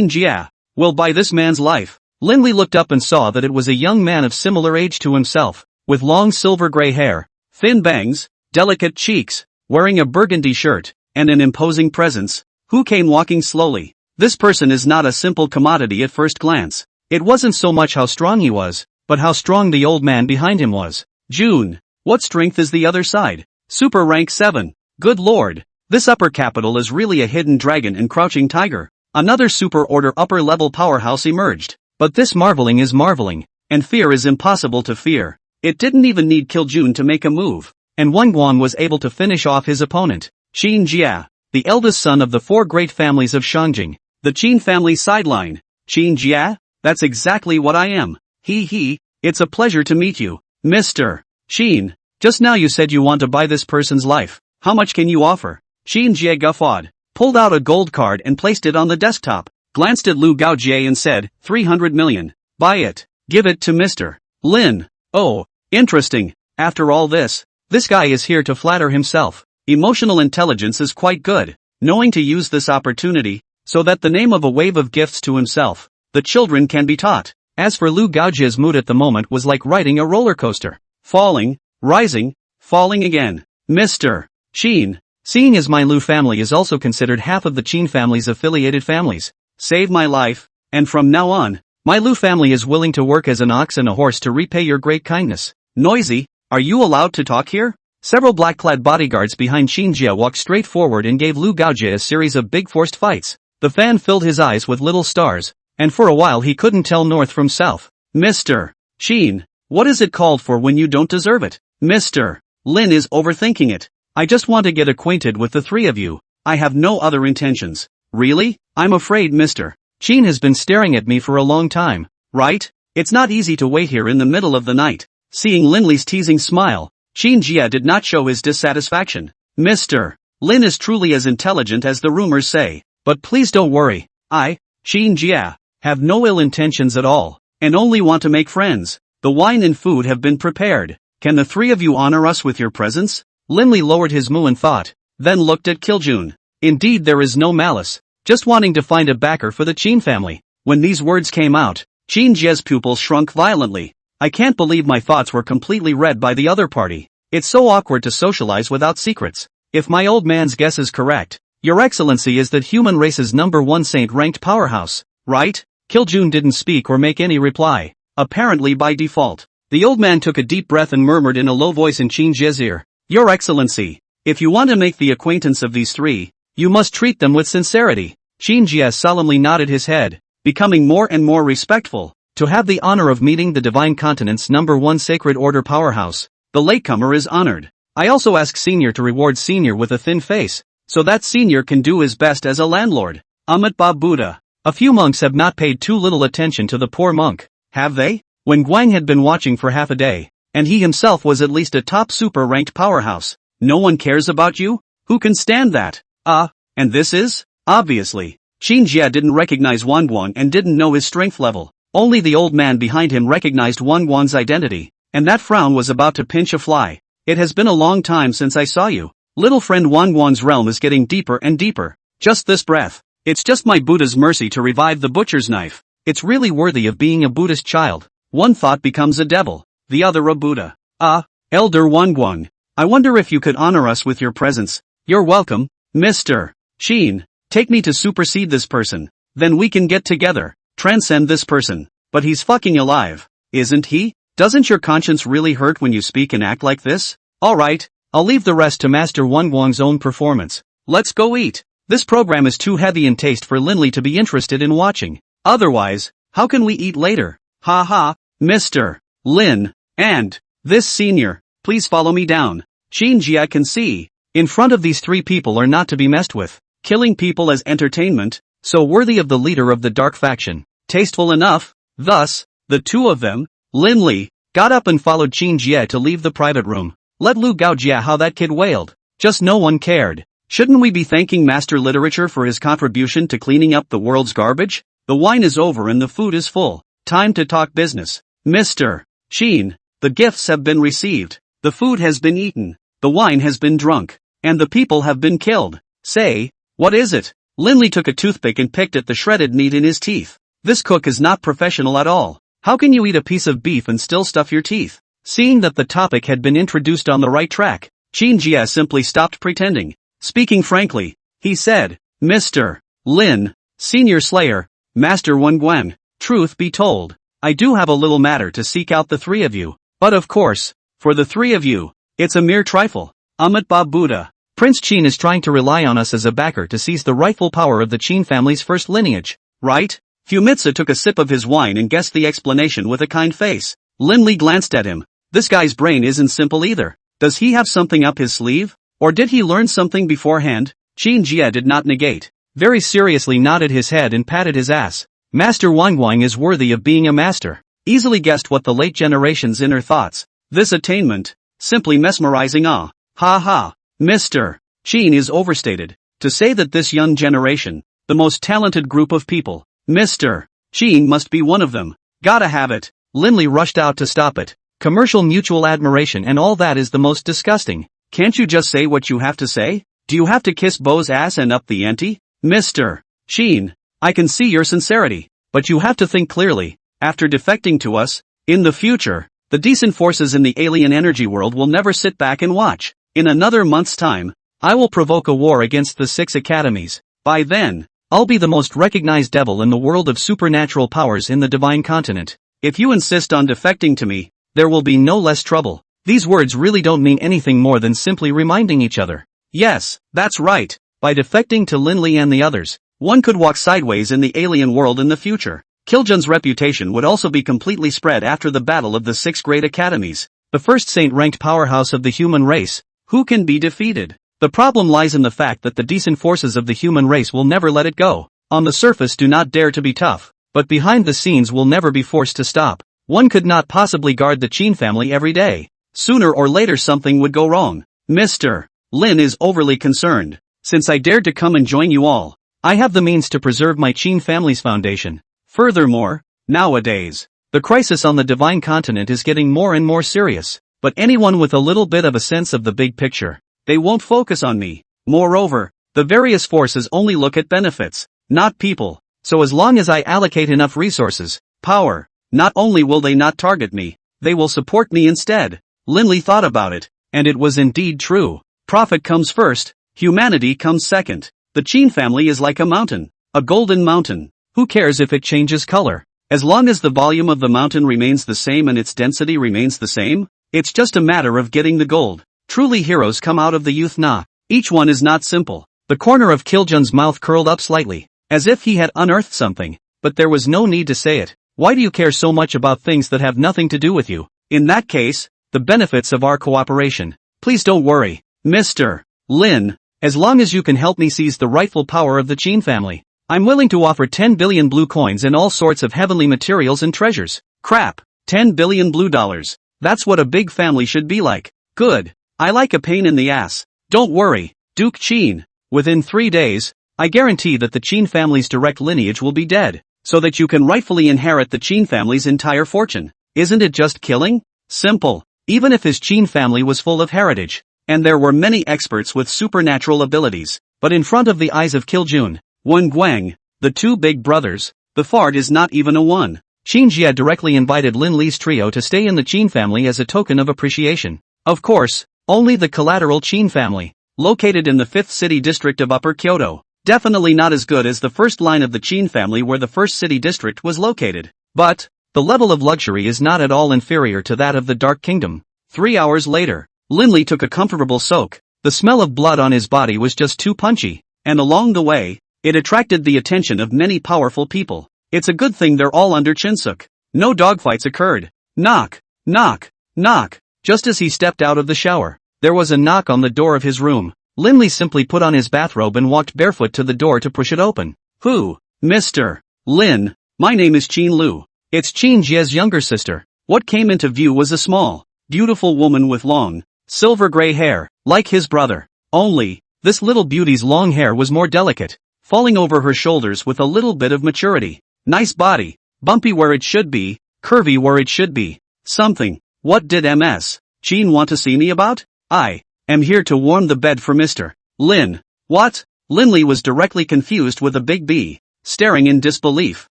Jia, will buy this man's life. Lindley looked up and saw that it was a young man of similar age to himself, with long silver gray hair, thin bangs, delicate cheeks, wearing a burgundy shirt, and an imposing presence, who came walking slowly. This person is not a simple commodity at first glance. It wasn't so much how strong he was, but how strong the old man behind him was. June. What strength is the other side? Super rank 7. Good lord. This upper capital is really a hidden dragon and crouching tiger. Another super order upper level powerhouse emerged. But this marveling is marveling, and fear is impossible to fear. It didn't even need Kill June to make a move, and Wang Guan was able to finish off his opponent. Xin Jia, the eldest son of the 4 great families of Shangjing, the Qin family sideline. Xin Jia? That's exactly what I am. It's a pleasure to meet you, Mr. Xin. Just now you said you want to buy this person's life. How much can you offer? Xin Jia guffawed, pulled out a gold card and placed it on the desktop, glanced at Lu Gaojie and said, 300 million. Buy it. Give it to Mr. Lin. Oh, interesting. After all this guy is here to flatter himself. Emotional intelligence is quite good, knowing to use this opportunity, so that the name of a wave of gifts to himself, the children can be taught. As for Lu Gaojie's mood at the moment was like riding a roller coaster. Falling, rising, falling again. Mr. Qin. Seeing as my Lu family is also considered half of the Qin family's affiliated families, save my life, and from now on, my Lu family is willing to work as an ox and a horse to repay your great kindness. Noisy, are you allowed to talk here? Several black-clad bodyguards behind Xin Jia walked straight forward and gave Lu Gaojie a series of big forced fights. The fan filled his eyes with little stars, and for a while he couldn't tell north from south. Mr. Qin, what is it called for when you don't deserve it? Mr. Lin is overthinking it. I just want to get acquainted with the 3 of you. I have no other intentions. Really? I'm afraid Mr. Qin has been staring at me for a long time, right? It's not easy to wait here in the middle of the night. Seeing Lindley's teasing smile, Xin Jia did not show his dissatisfaction. Mr. Lin is truly as intelligent as the rumors say, but please don't worry. I, Xin Jia, have no ill intentions at all, and only want to make friends. The wine and food have been prepared. Can the 3 of you honor us with your presence? Lindley lowered his moo in thought, then looked at Kiljun. Indeed there is no malice, just wanting to find a backer for the Qin family. When these words came out, Xin Jia's pupils shrunk violently. I can't believe my thoughts were completely read by the other party. It's so awkward to socialize without secrets. If my old man's guess is correct, Your Excellency is that human race's #1 saint-ranked powerhouse, right? Kiljun didn't speak or make any reply, apparently by default. The old man took a deep breath and murmured in a low voice in Qin Jia's ear, Your Excellency, if you want to make the acquaintance of these 3, you must treat them with sincerity. Qin Jia solemnly nodded his head, becoming more and more respectful. To have the honor of meeting the Divine Continent's #1 Sacred Order powerhouse, the latecomer is honored. I also ask Senior to reward Senior with a thin face, so that Senior can do his best as a landlord. Amitabha Buddha. A few monks have not paid too little attention to the poor monk, have they? When Guang had been watching for half a day, and he himself was at least a top super-ranked powerhouse, no one cares about you? Who can stand that? And this is? Obviously. Qin Jia didn't recognize Wang Guan and didn't know his strength level. Only the old man behind him recognized Wang Guan's identity, and that frown was about to pinch a fly. It has been a long time since I saw you. Little friend Wang Guan's realm is getting deeper and deeper. Just this breath. It's just my Buddha's mercy to revive the butcher's knife. It's really worthy of being a Buddhist child. One thought becomes a devil, the other a Buddha. Elder Wang Guan, I wonder if you could honor us with your presence. You're welcome, Mr. Qin. Take me to supersede this person. Then we can get together, transcend this person. But he's fucking alive. isn't he? Doesn't your conscience really hurt when you speak and act like this? Alright, I'll leave the rest to Master Wang Guang's own performance. Let's go eat. This program is too heavy in taste for Linley to be interested in watching. Otherwise, how can we eat later? Ha ha, Mr. Lin, and this senior, please follow me down. Qin Jia can see. In front of these three people are not to be messed with. Killing people as entertainment, so worthy of the leader of the dark faction. Tasteful enough. Thus, the two of them, Linley, got up and followed Qin Jia to leave the private room. Let Lu Gaojia how that kid wailed. Just no one cared. Shouldn't we be thanking Master Literature for his contribution to cleaning up the world's garbage? The wine is over and the food is full. Time to talk business. Mr. Qin, the gifts have been received. The food has been eaten. The wine has been drunk. And the people have been killed. Say, what is it? Linley took a toothpick and picked at the shredded meat in his teeth. This cook is not professional at all. How can you eat a piece of beef and still stuff your teeth? Seeing that the topic had been introduced on the right track, Qin Jia simply stopped pretending. Speaking frankly, he said, Mr. Lin, Senior Slayer, Master Wang Guang, truth be told, I do have a little matter to seek out the three of you. But of course, for the three of you, it's a mere trifle. Amitabha Buddha. Prince Qin is trying to rely on us as a backer to seize the rightful power of the Qin family's first lineage, right? Fumitsu took a sip of his wine and guessed the explanation with a kind face. Linley glanced at him. This guy's brain isn't simple either. Does he have something up his sleeve? Or did he learn something beforehand? Qin Jia did not negate. Very seriously nodded his head and patted his ass. Master Wang Guang is worthy of being a master. Easily guessed what the late generation's inner thoughts. This attainment, simply mesmerizing. Ha ha. Mr. Qin is overstated. To say that this young generation, the most talented group of people, Mr. Qin must be one of them. Gotta have it. Linley rushed out to stop it. Commercial mutual admiration and all that is the most disgusting. Can't you just say what you have to say? Do you have to kiss Bo's ass and up the ante? Mr. Qin, I can see your sincerity, but you have to think clearly. After defecting to us, in the future, the decent forces in the alien energy world will never sit back and watch. In another month's time, I will provoke a war against the 6 academies. By then, I'll be the most recognized devil in the world of supernatural powers in the divine continent. If you insist on defecting to me, there will be no less trouble. These words really don't mean anything more than simply reminding each other. Yes, that's right. By defecting to Linley and the others, one could walk sideways in the alien world in the future. Kiljun's reputation would also be completely spread after the battle of the 6 great academies. The first saint-ranked powerhouse of the human race. Who can be defeated? The problem lies in the fact that the decent forces of the human race will never let it go. On the surface do not dare to be tough, but behind the scenes will never be forced to stop. One could not possibly guard the Qin family every day. Sooner or later something would go wrong. Mr. Lin is overly concerned. Since I dared to come and join you all, I have the means to preserve my Qin family's foundation. Furthermore, nowadays, the crisis on the divine continent is getting more and more serious. But anyone with a little bit of a sense of the big picture, they won't focus on me. Moreover, the various forces only look at benefits, not people. So as long as I allocate enough resources, power, not only will they not target me, they will support me instead. Linley thought about it, and it was indeed true. Profit comes first, humanity comes second. The Qin family is like a mountain, a golden mountain. Who cares if it changes color? As long as the volume of the mountain remains the same and its density remains the same, it's just a matter of getting the gold. Truly heroes come out of the youth na. Each one is not simple. The corner of Kiljun's mouth curled up slightly, as if he had unearthed something, but there was no need to say it. Why do you care so much about things that have nothing to do with you? In that case, the benefits of our cooperation. Please don't worry, Mr. Lin, as long as you can help me seize the rightful power of the Qin family. I'm willing to offer 10 billion blue coins and all sorts of heavenly materials and treasures. Crap, 10 billion blue dollars. That's what a big family should be like. Good. I like a pain in the ass. Don't worry, Duke Qin. Within 3 days, I guarantee that the Qin family's direct lineage will be dead, so that you can rightfully inherit the Qin family's entire fortune. Isn't it just killing? Simple. Even if his Qin family was full of heritage, and there were many experts with supernatural abilities, but in front of the eyes of Kiljun, Wang Guang, the 2 big brothers, the fart is not even a one. Qin Jia directly invited Lin Li's trio to stay in the Qin family as a token of appreciation. Of course, only the collateral Qin family, located in the 5th city district of Upper Kyoto. Definitely not as good as the first line of the Qin family where the 1st city district was located. But, The level of luxury is not at all inferior to that of the Dark Kingdom. 3 hours later, Linley took a comfortable soak. The smell of blood on his body was just too punchy, and along the way, it attracted the attention of many powerful people. It's a good thing they're all under Chinsuk. No dogfights occurred. Knock, knock, knock. Just as he stepped out of the shower, there was a knock on the door of his room. Linley simply put on his bathrobe and walked barefoot to the door to push it open. Who? Mr. Lin. My name is Qin Lu. It's Qin Jie's younger sister. What came into view was a small, beautiful woman with long, silver-gray hair, like his brother. Only, this little beauty's long hair was more delicate, falling over her shoulders with a little bit of maturity. Nice body, bumpy where it should be, curvy where it should be. Something. What did Ms. Qin want to see me about? I am here to warm the bed for Mr. Lin. What? Linley was directly confused with a big B, staring in disbelief.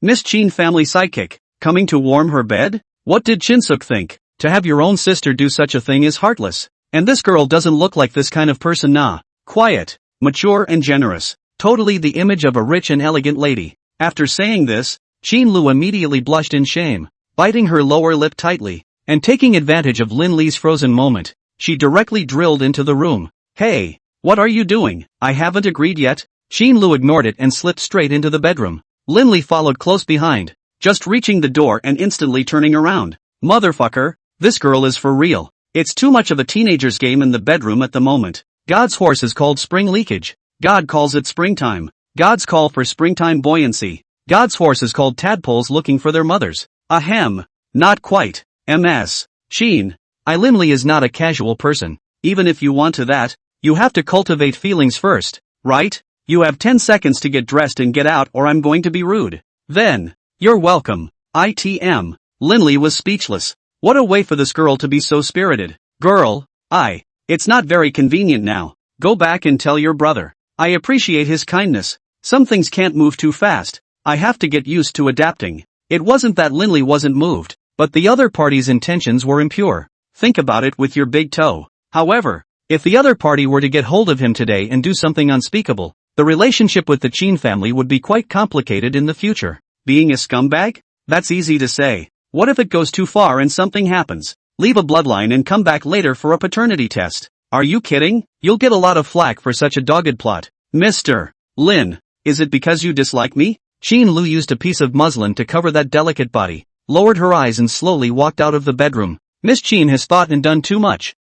Miss Qin family sidekick, coming to warm her bed? What did Chinsuk think? To have your own sister do such a thing is heartless. And this girl doesn't look like this kind of person. Nah. Quiet, mature and generous. Totally the image of a rich and elegant lady. After saying this, Qin Lu immediately blushed in shame, biting her lower lip tightly, and taking advantage of Linley's frozen moment, she directly drilled into the room. Hey, what are you doing? I haven't agreed yet. Qin Lu ignored it and slipped straight into the bedroom. Linley followed close behind, just reaching the door and instantly turning around. Motherfucker, this girl is for real. It's too much of a teenager's game in the bedroom at the moment. God's horse is called spring leakage. God calls it springtime. God's call for springtime buoyancy. God's horse is called tadpoles looking for their mothers. Ahem. Not quite. Ms. Qin. Linley is not a casual person. Even if you want to that, you have to cultivate feelings first, right? You have 10 seconds to get dressed and get out or I'm going to be rude. Then, you're welcome. ITM. Linley was speechless. What a way for this girl to be so spirited. Girl, it's not very convenient now. Go back and tell your brother. I appreciate his kindness. Some things can't move too fast. I have to get used to adapting. It wasn't that Linley wasn't moved, but the other party's intentions were impure. Think about it with your big toe. However, if the other party were to get hold of him today and do something unspeakable, the relationship with the Qin family would be quite complicated in the future. Being a scumbag? That's easy to say. What if it goes too far and something happens? Leave a bloodline and come back later for a paternity test. Are you kidding? You'll get a lot of flack for such a dogged plot. Mr. Lin, is it because you dislike me? Qin Lu used a piece of muslin to cover that delicate body, lowered her eyes and slowly walked out of the bedroom. Miss Qin has thought and done too much.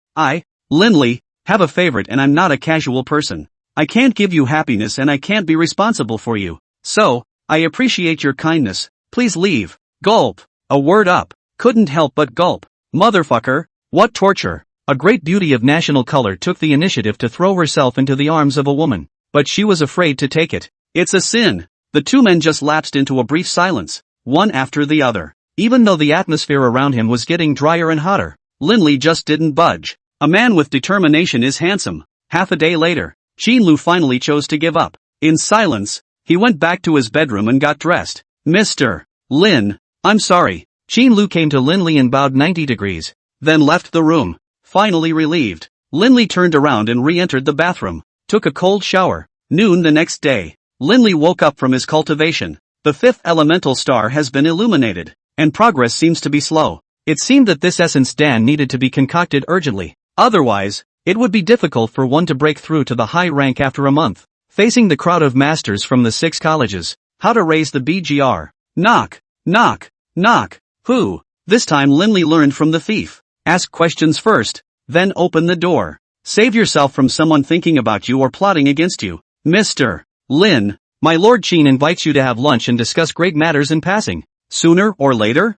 Linley, have a favorite and I'm not a casual person. I can't give you happiness and I can't be responsible for you. So, I appreciate your kindness. Please leave. Gulp. A word up. Couldn't help but gulp. Motherfucker. What torture. A great beauty of national color took the initiative to throw herself into the arms of a woman, but she was afraid to take it. It's a sin. The two men just lapsed into a brief silence, one after the other. Even though the atmosphere around him was getting drier and hotter, Linley just didn't budge. A man with determination is handsome. Half a day later, Qin Lu finally chose to give up. In silence, he went back to his bedroom and got dressed. Mr. Lin, I'm sorry. Qin Lu came to Linley and bowed 90 degrees, then left the room. Finally relieved, Linley turned around and re-entered the bathroom, took a cold shower. Noon the next day, Linley woke up from his cultivation. The fifth elemental star has been illuminated, and progress seems to be slow. It seemed that this essence Dan needed to be concocted urgently. Otherwise, it would be difficult for one to break through to the high rank after a month. Facing the crowd of masters from the 6 colleges, how to raise the BGR. Knock, knock, knock. Who? This time Linley learned from the thief. Ask questions first, then open the door. Save yourself from someone thinking about you or plotting against you. Mr. Lin, my Lord Qin invites you to have lunch and discuss great matters in passing. Sooner or later?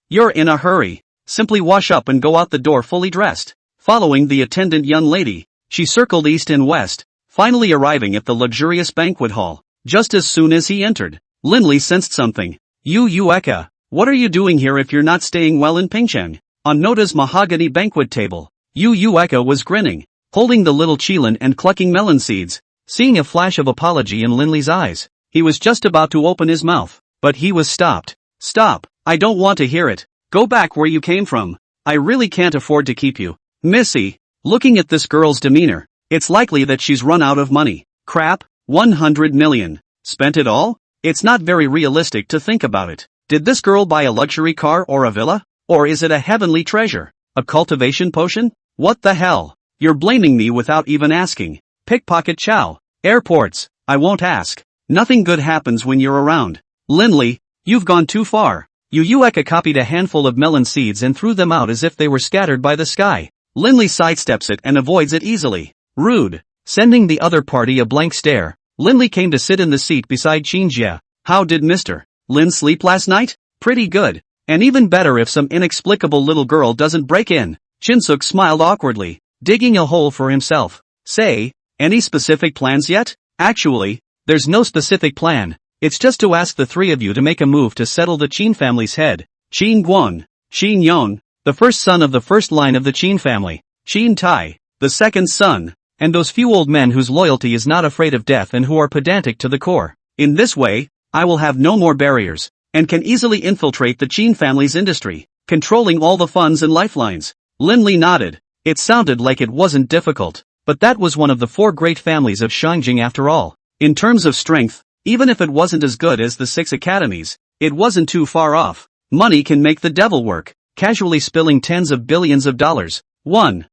You're in a hurry. Simply wash up and go out the door fully dressed. Following the attendant young lady, she circled east and west, finally arriving at the luxurious banquet hall. Just as soon as he entered, Linley sensed something. Eka, what are you doing here if you're not staying well in Pingcheng? On Nota's mahogany banquet table, Eka was grinning, holding the little qilin and clucking melon seeds. Seeing a flash of apology in Linley's eyes, he was just about to open his mouth, but he was stopped. Stop, I don't want to hear it. Go back where you came from. I really can't afford to keep you. Missy, looking at this girl's demeanor, it's likely that she's run out of money. Crap, 100 million. Spent it all? It's not very realistic to think about it. Did this girl buy a luxury car or a villa? Or is it a heavenly treasure? A cultivation potion? What the hell? You're blaming me without even asking. Pickpocket chow. Airports. I won't ask. Nothing good happens when you're around. Lindley, you've gone too far. Yu Eka copied a handful of melon seeds and threw them out as if they were scattered by the sky. Lindley sidesteps it and avoids it easily. Rude. Sending the other party a blank stare, Lindley came to sit in the seat beside Shinjia. How did Mr. Lin sleep last night? Pretty good. And even better if some inexplicable little girl doesn't break in. Chinsuk smiled awkwardly, digging a hole for himself. Say, any specific plans yet? Actually, there's no specific plan. It's just to ask the three of you to make a move to settle the Qin family's head. Qin Guang, Qin Yong, the first son of the first line of the Qin family. Qin Tai, the second son. And those few old men whose loyalty is not afraid of death and who are pedantic to the core. In this way, I will have no more barriers, and can easily infiltrate the Qin family's industry, controlling all the funds and lifelines. Lindley nodded. It sounded like it wasn't difficult, but that was one of the four great families of Shangjing after all. In terms of strength, even if it wasn't as good as the 6 academies, it wasn't too far off. Money can make the devil work, casually spilling tens of billions of dollars. 1,000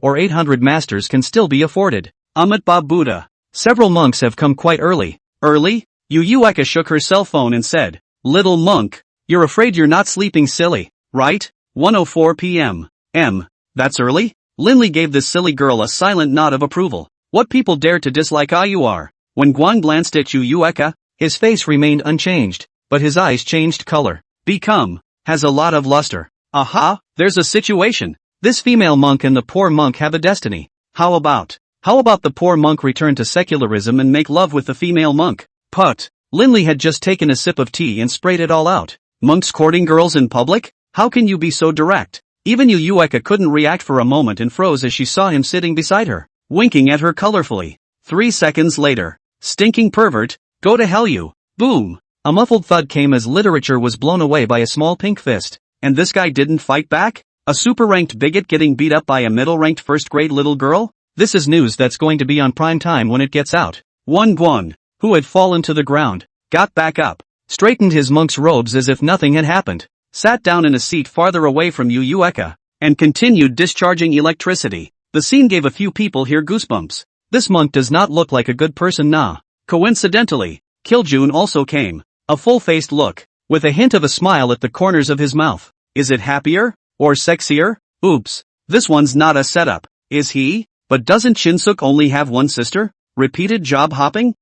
or 800 masters can still be afforded. Amitabha Buddha. Several monks have come quite early. Early? Yu Eka shook her cell phone and said, Little monk, you're afraid you're not sleeping silly, right? 1:04 p.m. That's early? Lindley gave this silly girl a silent nod of approval. What people dare to dislike IUR? When Guang glanced at Yu Eka, his face remained unchanged, but his eyes changed color. Become. Has a lot of luster. Aha, there's a situation. This female monk and the poor monk have a destiny. How about the poor monk return to secularism and make love with the female monk? Put. Lindley had just taken a sip of tea and sprayed it all out. Monks courting girls in public? How can you be so direct? Even Yu Eka couldn't react for a moment and froze as she saw him sitting beside her, winking at her colorfully. 3 seconds later. Stinking pervert, go to hell you. Boom. A muffled thud came as literature was blown away by a small pink fist. And this guy didn't fight back? A super-ranked bigot getting beat up by a middle-ranked first-grade little girl? This is news that's going to be on prime time when it gets out. Guan, who had fallen to the ground, got back up, straightened his monk's robes as if nothing had happened, sat down in a seat farther away from Yu Eka, and continued discharging electricity. The scene gave a few people here goosebumps. This monk does not look like a good person nah. Coincidentally, Kiljun also came. A full-faced look, with a hint of a smile at the corners of his mouth. Is it happier? Or sexier? Oops. This one's not a setup, is he? But doesn't Chinsuk only have one sister? Repeated job hopping?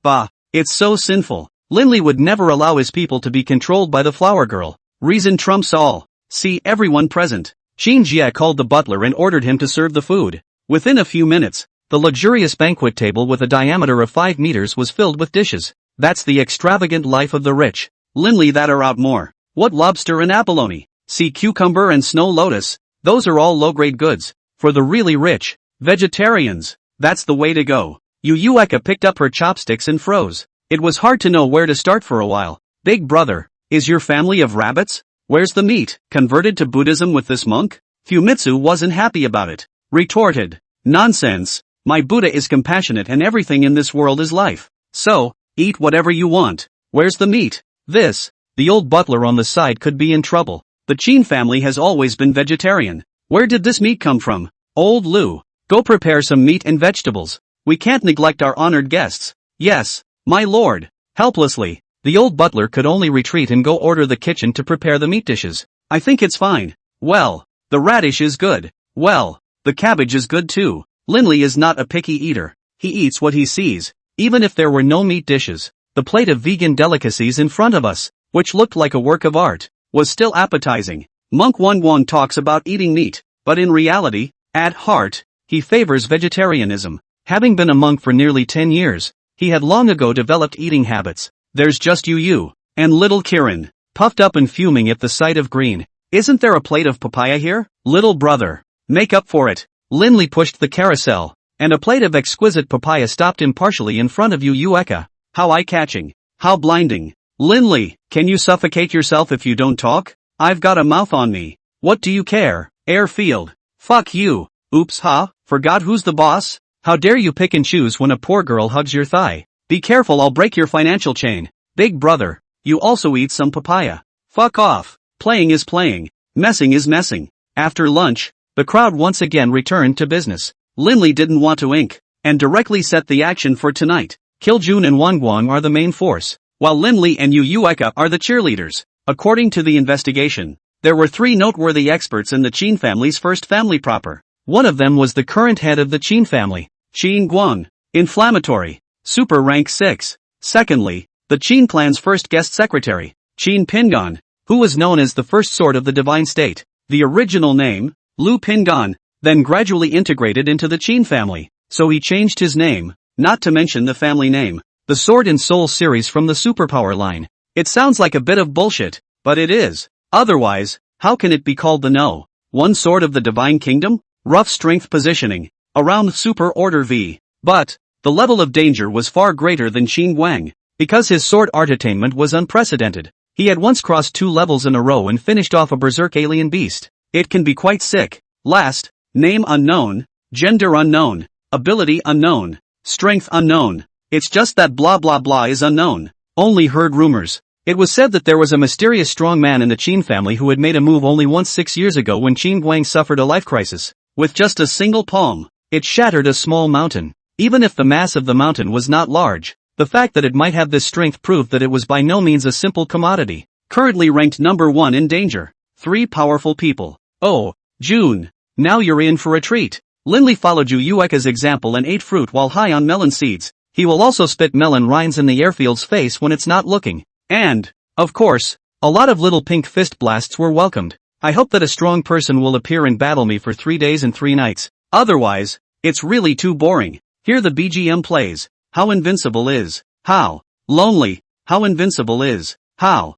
Bah. It's so sinful. Lindley would never allow his people to be controlled by the flower girl. Reason trumps all. See everyone present. Shinjia called the butler and ordered him to serve the food. Within a few minutes, the luxurious banquet table with a diameter of 5 meters was filled with dishes. That's the extravagant life of the rich. Lindley that are out more. What lobster and abalone? Sea cucumber and snow lotus. Those are all low-grade goods. For the really rich, vegetarians, that's the way to go. Yu Eka picked up her chopsticks and froze. It was hard to know where to start for a while. Big brother, is your family of rabbits? Where's the meat? Converted to Buddhism with this monk? Fumitsu wasn't happy about it. Retorted. Nonsense. My Buddha is compassionate and everything in this world is life. So, eat whatever you want. Where's the meat? This. The old butler on the side could be in trouble. The Qin family has always been vegetarian. Where did this meat come from? Old Lu. Go prepare some meat and vegetables. We can't neglect our honored guests. Yes, my lord. Helplessly, the old butler could only retreat and go order the kitchen to prepare the meat dishes. I think it's fine. Well, the radish is good. Well, the cabbage is good too. Lindley is not a picky eater. He eats what he sees. Even if there were no meat dishes, the plate of vegan delicacies in front of us, which looked like a work of art, was still appetizing. Monk Wanguan talks about eating meat, but in reality, at heart, he favors vegetarianism. Having been a monk for nearly 10 years, he had long ago developed eating habits. There's just Yu and little Kirin, puffed up and fuming at the sight of green. Isn't there a plate of papaya here? Little brother, make up for it. Lindley pushed the carousel, and a plate of exquisite papaya stopped impartially in front of Yu Eka. How eye-catching. How blinding. Lindley, can you suffocate yourself if you don't talk? I've got a mouth on me. What do you care? Airfield. Fuck you. Oops forgot who's the boss? How dare you pick and choose when a poor girl hugs your thigh? Be careful, I'll break your financial chain. Big brother, you also eat some papaya. Fuck off. Playing is playing. Messing is messing. After lunch, the crowd once again returned to business. Linley didn't want to ink, and directly set the action for tonight. Kiljun and Wangguang are the main force, while Linley and Yu Yueka are the cheerleaders. According to the investigation, there were 3 noteworthy experts in the Qin family's first family proper. One of them was the current head of the Qin family, Qin Guang, inflammatory, super rank 6. Secondly, the Qin clan's first guest secretary, Qin Pingan, who was known as the first sword of the divine state. The original name, Lu Pingan, then gradually integrated into the Qin family, so he changed his name, not to mention the family name, the Sword and Soul series from the superpower line. It sounds like a bit of bullshit, but it is. Otherwise, how can it be called the No. 1 Sword of the Divine Kingdom? Rough strength positioning, around Super Order V. But, the level of danger was far greater than Qin Guang, because his sword art attainment was unprecedented. He had once crossed 2 levels in a row and finished off a berserk alien beast. It can be quite sick. Last, name unknown, gender unknown, ability unknown, strength unknown. It's just that blah blah blah is unknown. Only heard rumors. It was said that there was a mysterious strong man in the Qin family who had made a move only once 6 years ago when Qin Guang suffered a life crisis. With just a single palm, it shattered a small mountain. Even if the mass of the mountain was not large, the fact that it might have this strength proved that it was by no means a simple commodity. Currently ranked number 1 in danger. 3 powerful people. Oh, June. Now you're in for a treat. Linley followed Yu Yueka's example and ate fruit while high on melon seeds. He will also spit melon rinds in the airfield's face when it's not looking. And, of course, a lot of little pink fist blasts were welcomed. I hope that a strong person will appear and battle me for 3 days and 3 nights. Otherwise, it's really too boring. Here the BGM plays. How invincible is. How lonely. How invincible is. How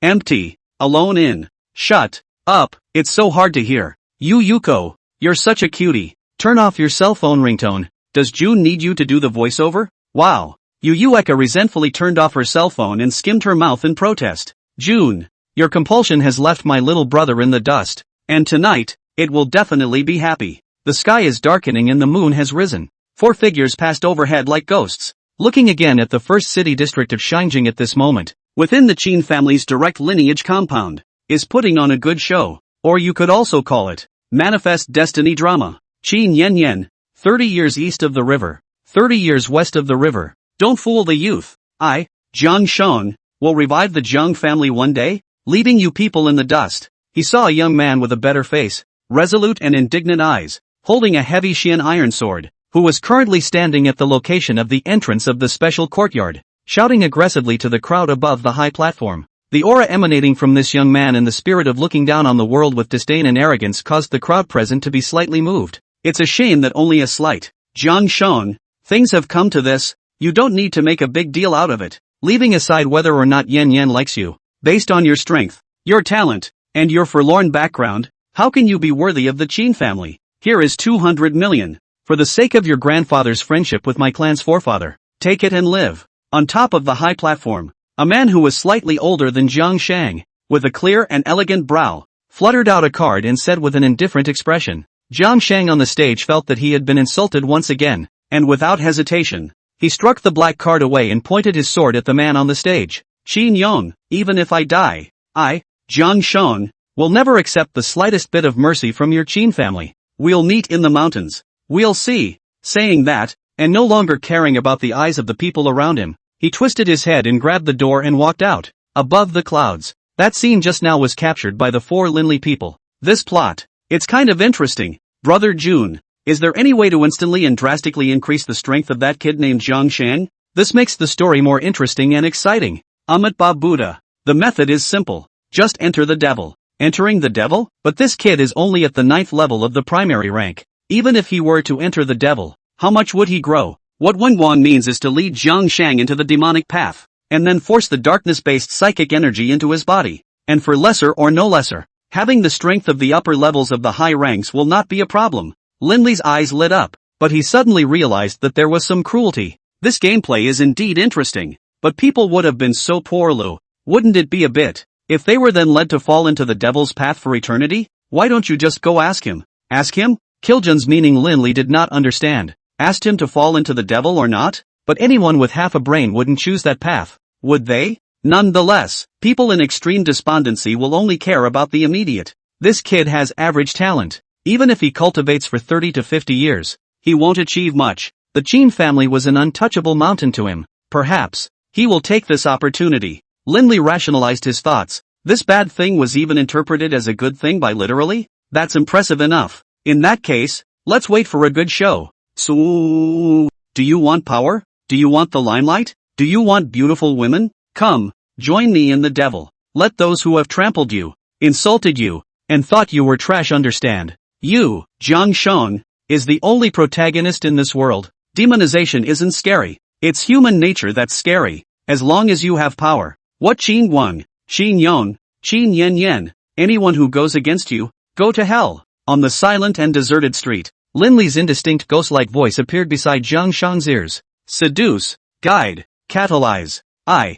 empty. Alone in. Shut up. It's so hard to hear. Yu Yuko, you're such a cutie. Turn off your cell phone ringtone. Does June need you to do the voiceover? Wow. Yu Yueka resentfully turned off her cell phone and skimmed her mouth in protest. June, your compulsion has left my little brother in the dust. And tonight, it will definitely be happy. The sky is darkening and the moon has risen. 4 figures passed overhead like ghosts. Looking again at the first city district of Xinjiang at this moment, within the Qin family's direct lineage compound, is putting on a good show. Or you could also call it, Manifest Destiny Drama. Qin Yen, 30 years east of the river, 30 years west of the river. Don't fool the youth. I, Jiang Sheng, will revive the Jiang family one day, leaving you people in the dust. He saw a young man with a better face, resolute and indignant eyes, holding a heavy Xian iron sword, who was currently standing at the location of the entrance of the special courtyard, shouting aggressively to the crowd above the high platform. The aura emanating from this young man and the spirit of looking down on the world with disdain and arrogance caused the crowd present to be slightly moved. It's a shame that only a slight. Jiang Sheng, things have come to this, you don't need to make a big deal out of it. Leaving aside whether or not Yen likes you, based on your strength, your talent, and your forlorn background, how can you be worthy of the Qin family? Here is 200 million. For the sake of your grandfather's friendship with my clan's forefather, take it and live. On top of the high platform, a man who was slightly older than Jiang Shang, with a clear and elegant brow, fluttered out a card and said with an indifferent expression. Jiang Shang on the stage felt that he had been insulted once again, and without hesitation, he struck the black card away and pointed his sword at the man on the stage. Qin Yong, even if I die, I, Jiang Sheng, will never accept the slightest bit of mercy from your Qin family. We'll meet in the mountains. We'll see. Saying that, and no longer caring about the eyes of the people around him, he twisted his head and grabbed the door and walked out. Above the clouds. That scene just now was captured by the 4 Linley people. This plot, it's kind of interesting. Brother June, is there any way to instantly and drastically increase the strength of that kid named Jiang Shang? This makes the story more interesting and exciting. Amitabha Buddha. The method is simple. Just enter the devil. Entering the devil? But this kid is only at the 9th level of the primary rank. Even if he were to enter the devil, how much would he grow? What Wenguan means is to lead Jiang Shang into the demonic path, and then force the darkness-based psychic energy into his body. And for lesser or no lesser, having the strength of the upper levels of the high ranks will not be a problem. Linley's eyes lit up, but he suddenly realized that there was some cruelty. This gameplay is indeed interesting, but people would have been so poorly, wouldn't it be a bit? If they were then led to fall into the devil's path for eternity, why don't you just go ask him? Ask him? Kiljun's meaning Linley did not understand. Asked him to fall into the devil or not? But anyone with half a brain wouldn't choose that path, would they? Nonetheless, people in extreme despondency will only care about the immediate. This kid has average talent. Even if he cultivates for 30 to 50 years, he won't achieve much. The Qin family was an untouchable mountain to him. Perhaps he will take this opportunity. Lindley rationalized his thoughts. This bad thing was even interpreted as a good thing by literally? That's impressive enough. In that case, let's wait for a good show. So, do you want power? Do you want the limelight? Do you want beautiful women? Come, join me in the devil. Let those who have trampled you, insulted you, and thought you were trash understand. You, Jiang Shang, is the only protagonist in this world. Demonization isn't scary. It's human nature that's scary. As long as you have power. What Qin Wang, Qin Yong, Qin Yen Yen, anyone who goes against you, go to hell. On the silent and deserted street, Lindley's indistinct ghost-like voice appeared beside Jiang Shang's ears. Seduce, guide, catalyze. I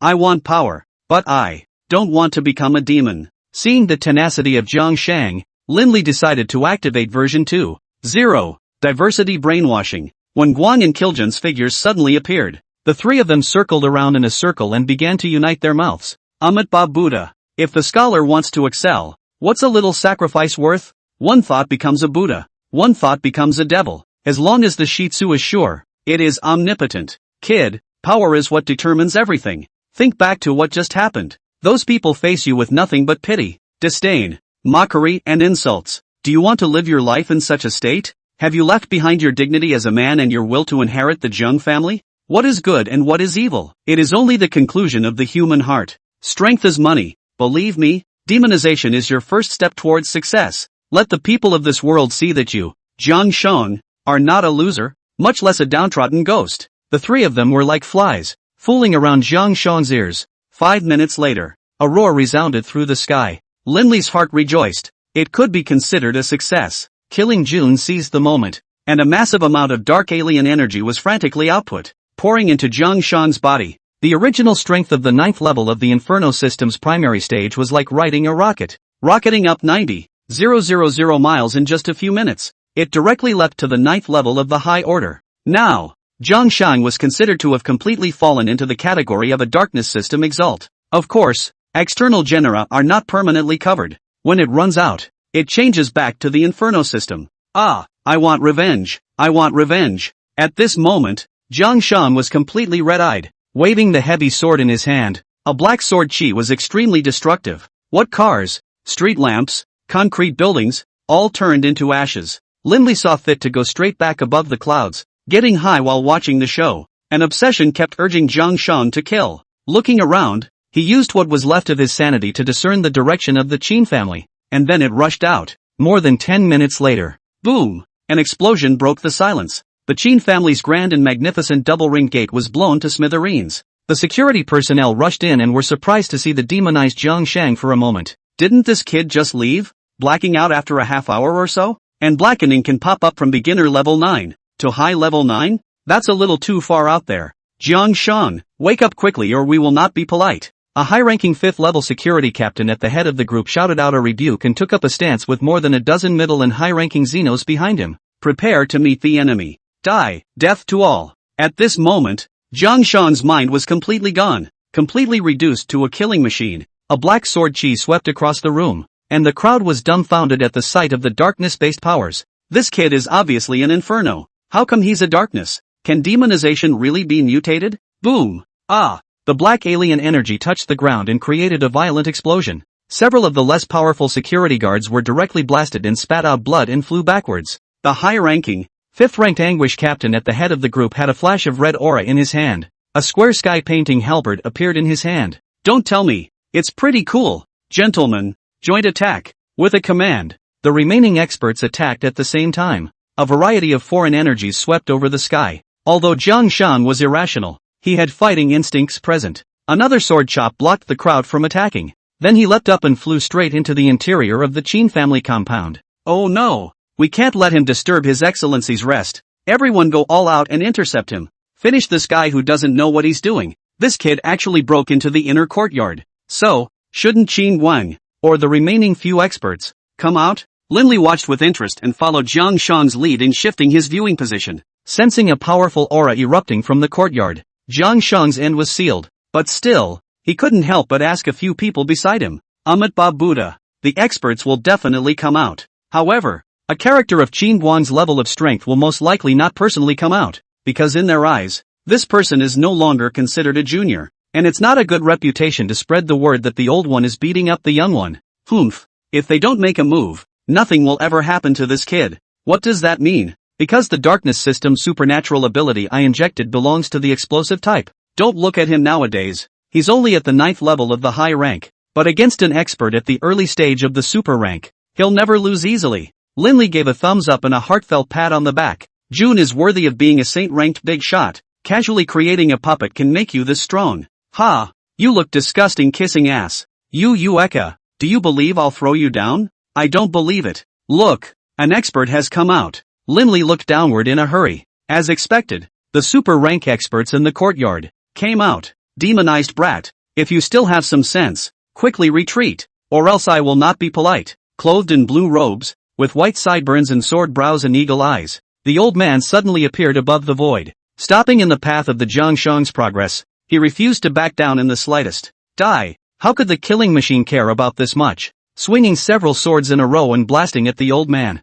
want power, but I don't want to become a demon. Seeing the tenacity of Jiang Shang, Lindley decided to activate version 2.0, diversity brainwashing. When Guang and Kiljan's figures suddenly appeared, the three of them circled around in a circle and began to unite their mouths. Amitabha Buddha. If the scholar wants to excel, what's a little sacrifice worth? One thought becomes a Buddha. One thought becomes a devil. As long as the Shitsu is sure, it is omnipotent. Kid, power is what determines everything. Think back to what just happened. Those people face you with nothing but pity, disdain, mockery, and insults. Do you want to live your life in such a state? Have you left behind your dignity as a man and your will to inherit the Zheng family? What is good and what is evil? It is only the conclusion of the human heart. Strength is money. Believe me, demonization is your first step towards success. Let the people of this world see that you, Jiang Shang, are not a loser, much less a downtrodden ghost. The three of them were like flies, fooling around Jiang Shang's ears. 5 minutes later, a roar resounded through the sky. Lindley's heart rejoiced. It could be considered a success. Killing June seized the moment, and a massive amount of dark alien energy was frantically output, pouring into Jiang Shang's body. The original strength of the 9th level of the Inferno system's primary stage was like riding a rocket, rocketing up 90,000 miles in just a few minutes. It directly leapt to the 9th level of the high order. Now, Jiang Shang was considered to have completely fallen into the category of a darkness system exalt. Of course, external genera are not permanently covered. When it runs out, it changes back to the Inferno system. I want revenge. I want revenge. At this moment, Jiang Shang was completely red-eyed, waving the heavy sword in his hand. A black sword chi was extremely destructive. What cars, street lamps, concrete buildings, all turned into ashes. Lindley saw fit to go straight back above the clouds, getting high while watching the show. An obsession kept urging Jiang Shang to kill. Looking around, he used what was left of his sanity to discern the direction of the Qin family, and then it rushed out. More than 10 minutes later, boom! An explosion broke the silence. The Qin family's grand and magnificent double-ringed gate was blown to smithereens. The security personnel rushed in and were surprised to see the demonized Jiang Shang for a moment. Didn't this kid just leave? Blacking out after a half hour or so? And blackening can pop up from beginner level 9 to high level 9? That's a little too far out there. Jiang Shang, wake up quickly or we will not be polite. A high-ranking 5th level security captain at the head of the group shouted out a rebuke and took up a stance with more than a dozen middle and high-ranking Xenos behind him. Prepare to meet the enemy. Die, death to all. At this moment, Jiang Shang's mind was completely gone, completely reduced to a killing machine. A black sword chi swept across the room, and the crowd was dumbfounded at the sight of the darkness-based powers. This kid is obviously an inferno. How come he's a darkness? Can demonization really be mutated? Boom! The black alien energy touched the ground and created a violent explosion. Several of the less powerful security guards were directly blasted and spat out blood and flew backwards. The high-ranking, 5th-ranked Anguish captain at the head of the group had a flash of red aura in his hand. A square sky painting halberd appeared in his hand. Don't tell me. It's pretty cool. Gentlemen, joint attack. With a command, the remaining experts attacked at the same time. A variety of foreign energies swept over the sky. Although Jiang Shang was irrational, he had fighting instincts present. Another sword chop blocked the crowd from attacking. Then he leapt up and flew straight into the interior of the Qin family compound. Oh no! We can't let him disturb His Excellency's rest. Everyone go all out and intercept him. Finish this guy who doesn't know what he's doing. This kid actually broke into the inner courtyard. So, shouldn't Qin Wang, or the remaining few experts, come out? Lindley watched with interest and followed Jiang Shang's lead in shifting his viewing position. Sensing a powerful aura erupting from the courtyard, Jiang Shang's end was sealed. But still, he couldn't help but ask a few people beside him. Buddha, the experts will definitely come out. However, a character of Qin Guang's level of strength will most likely not personally come out, because in their eyes, this person is no longer considered a junior, and it's not a good reputation to spread the word that the old one is beating up the young one. If they don't make a move, nothing will ever happen to this kid. What does that mean? Because the darkness system supernatural ability I injected belongs to the explosive type. Don't look at him nowadays, he's only at the 9th level of the high rank, but against an expert at the early stage of the super rank, he'll never lose easily. Linley gave a thumbs up and a heartfelt pat on the back. June is worthy of being a saint-ranked big shot. Casually creating a puppet can make you this strong. Ha! You look disgusting kissing ass. You Eka, do you believe I'll throw you down? I don't believe it. Look, an expert has come out. Linley looked downward in a hurry. As expected, the super rank experts in the courtyard came out. Demonized brat, if you still have some sense, quickly retreat, or else I will not be polite. Clothed in blue robes, with white sideburns and sword brows and eagle eyes, the old man suddenly appeared above the void. Stopping in the path of the Zhangshang's progress, he refused to back down in the slightest. Die! How could the killing machine care about this much? Swinging several swords in a row and blasting at the old man.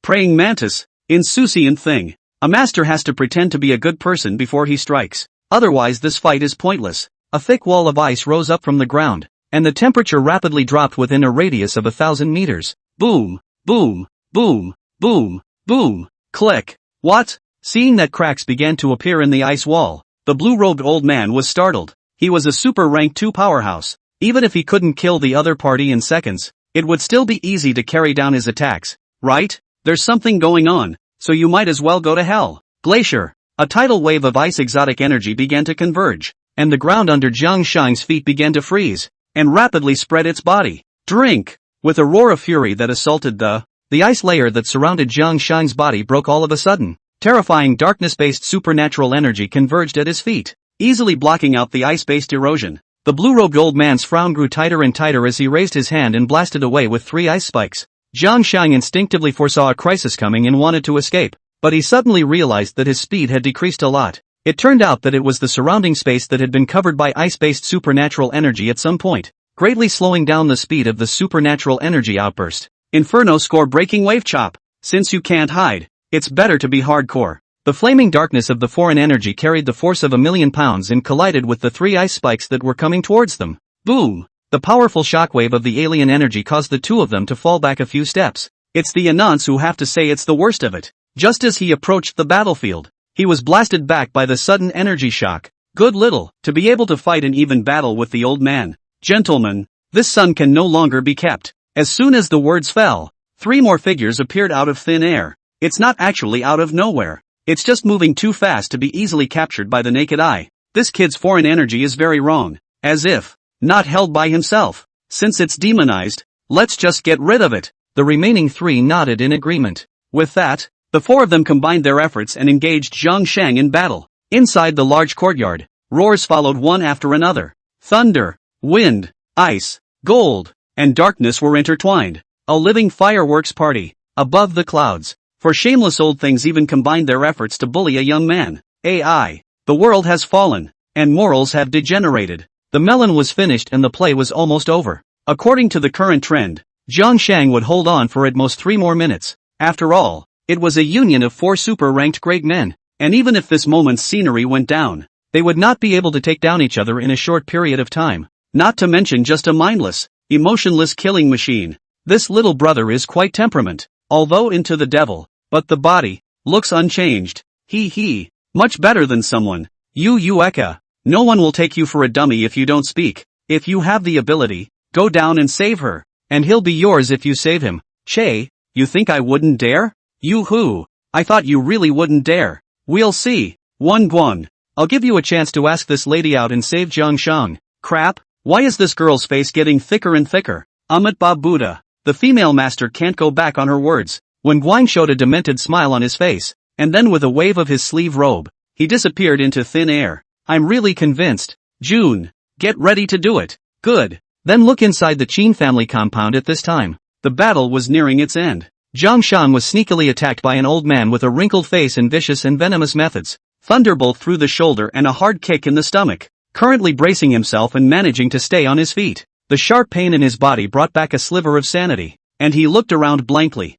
Praying mantis, insouciant thing. A master has to pretend to be a good person before he strikes. Otherwise this fight is pointless. A thick wall of ice rose up from the ground, and the temperature rapidly dropped within a radius of 1,000 meters. Boom, boom, boom, boom, boom, click. What? Seeing that cracks began to appear in the ice wall, the blue-robed old man was startled. He was a super rank 2 powerhouse. Even if he couldn't kill the other party in seconds, it would still be easy to carry down his attacks, right? There's something going on, so you might as well go to hell. Glacier. A tidal wave of ice exotic energy began to converge, and the ground under Jiang Shang's feet began to freeze, and rapidly spread its body. Drink! With a roar of fury that assaulted the ice layer that surrounded Jiang Shang's body broke all of a sudden. Terrifying darkness-based supernatural energy converged at his feet, easily blocking out the ice-based erosion. The blue-robed old man's frown grew tighter and tighter as he raised his hand and blasted away with 3 ice spikes. Jiang Shang instinctively foresaw a crisis coming and wanted to escape, but he suddenly realized that his speed had decreased a lot. It turned out that it was the surrounding space that had been covered by ice-based supernatural energy at some point, greatly slowing down the speed of the supernatural energy outburst. Inferno score-breaking wave chop. Since you can't hide, it's better to be hardcore. The flaming darkness of the foreign energy carried the force of 1,000,000 pounds and collided with the 3 ice spikes that were coming towards them. Boom! The powerful shockwave of the alien energy caused the 2 of them to fall back a few steps. It's the Anants who have to say it's the worst of it. Just as he approached the battlefield, he was blasted back by the sudden energy shock. Good little, to be able to fight an even battle with the old man. Gentlemen, this sun can no longer be kept. As soon as the words fell, 3 more figures appeared out of thin air. It's not actually out of nowhere. It's just moving too fast to be easily captured by the naked eye. This kid's foreign energy is very wrong. As if not held by himself. Since it's demonized, let's just get rid of it. The remaining 3 nodded in agreement. With that, the 4 of them combined their efforts and engaged Zhang Shang in battle. Inside the large courtyard, roars followed one after another. Thunder, wind, ice, gold, and darkness were intertwined. A living fireworks party. Above the clouds. For shameless old things even combined their efforts to bully a young man. AI. The world has fallen, and morals have degenerated. The melon was finished and the play was almost over. According to the current trend, Zhang Shang would hold on for at most 3 more minutes. After all, it was a union of 4 super-ranked great men, and even if this moment's scenery went down, they would not be able to take down each other in a short period of time. Not to mention just a mindless, emotionless killing machine. This little brother is quite temperament, although into the devil, but the body looks unchanged. He, much better than someone. You Eka. No one will take you for a dummy if you don't speak. If you have the ability, go down and save her, and he'll be yours if you save him. Che, you think I wouldn't dare? You-hoo, I thought you really wouldn't dare. We'll see. One Guan. I'll give you a chance to ask this lady out and save Zhang Shang. Crap, why is this girl's face getting thicker and thicker? Buddha. The female master can't go back on her words. When Guan showed a demented smile on his face, and then with a wave of his sleeve robe, he disappeared into thin air. I'm really convinced. June, get ready to do it. Good. Then look inside the Qin family compound at this time. The battle was nearing its end. Zhang Shang was sneakily attacked by an old man with a wrinkled face and vicious and venomous methods. Thunderbolt through the shoulder and a hard kick in the stomach. currently bracing himself and managing to stay on his feet. The sharp pain in his body brought back a sliver of sanity, and he looked around blankly.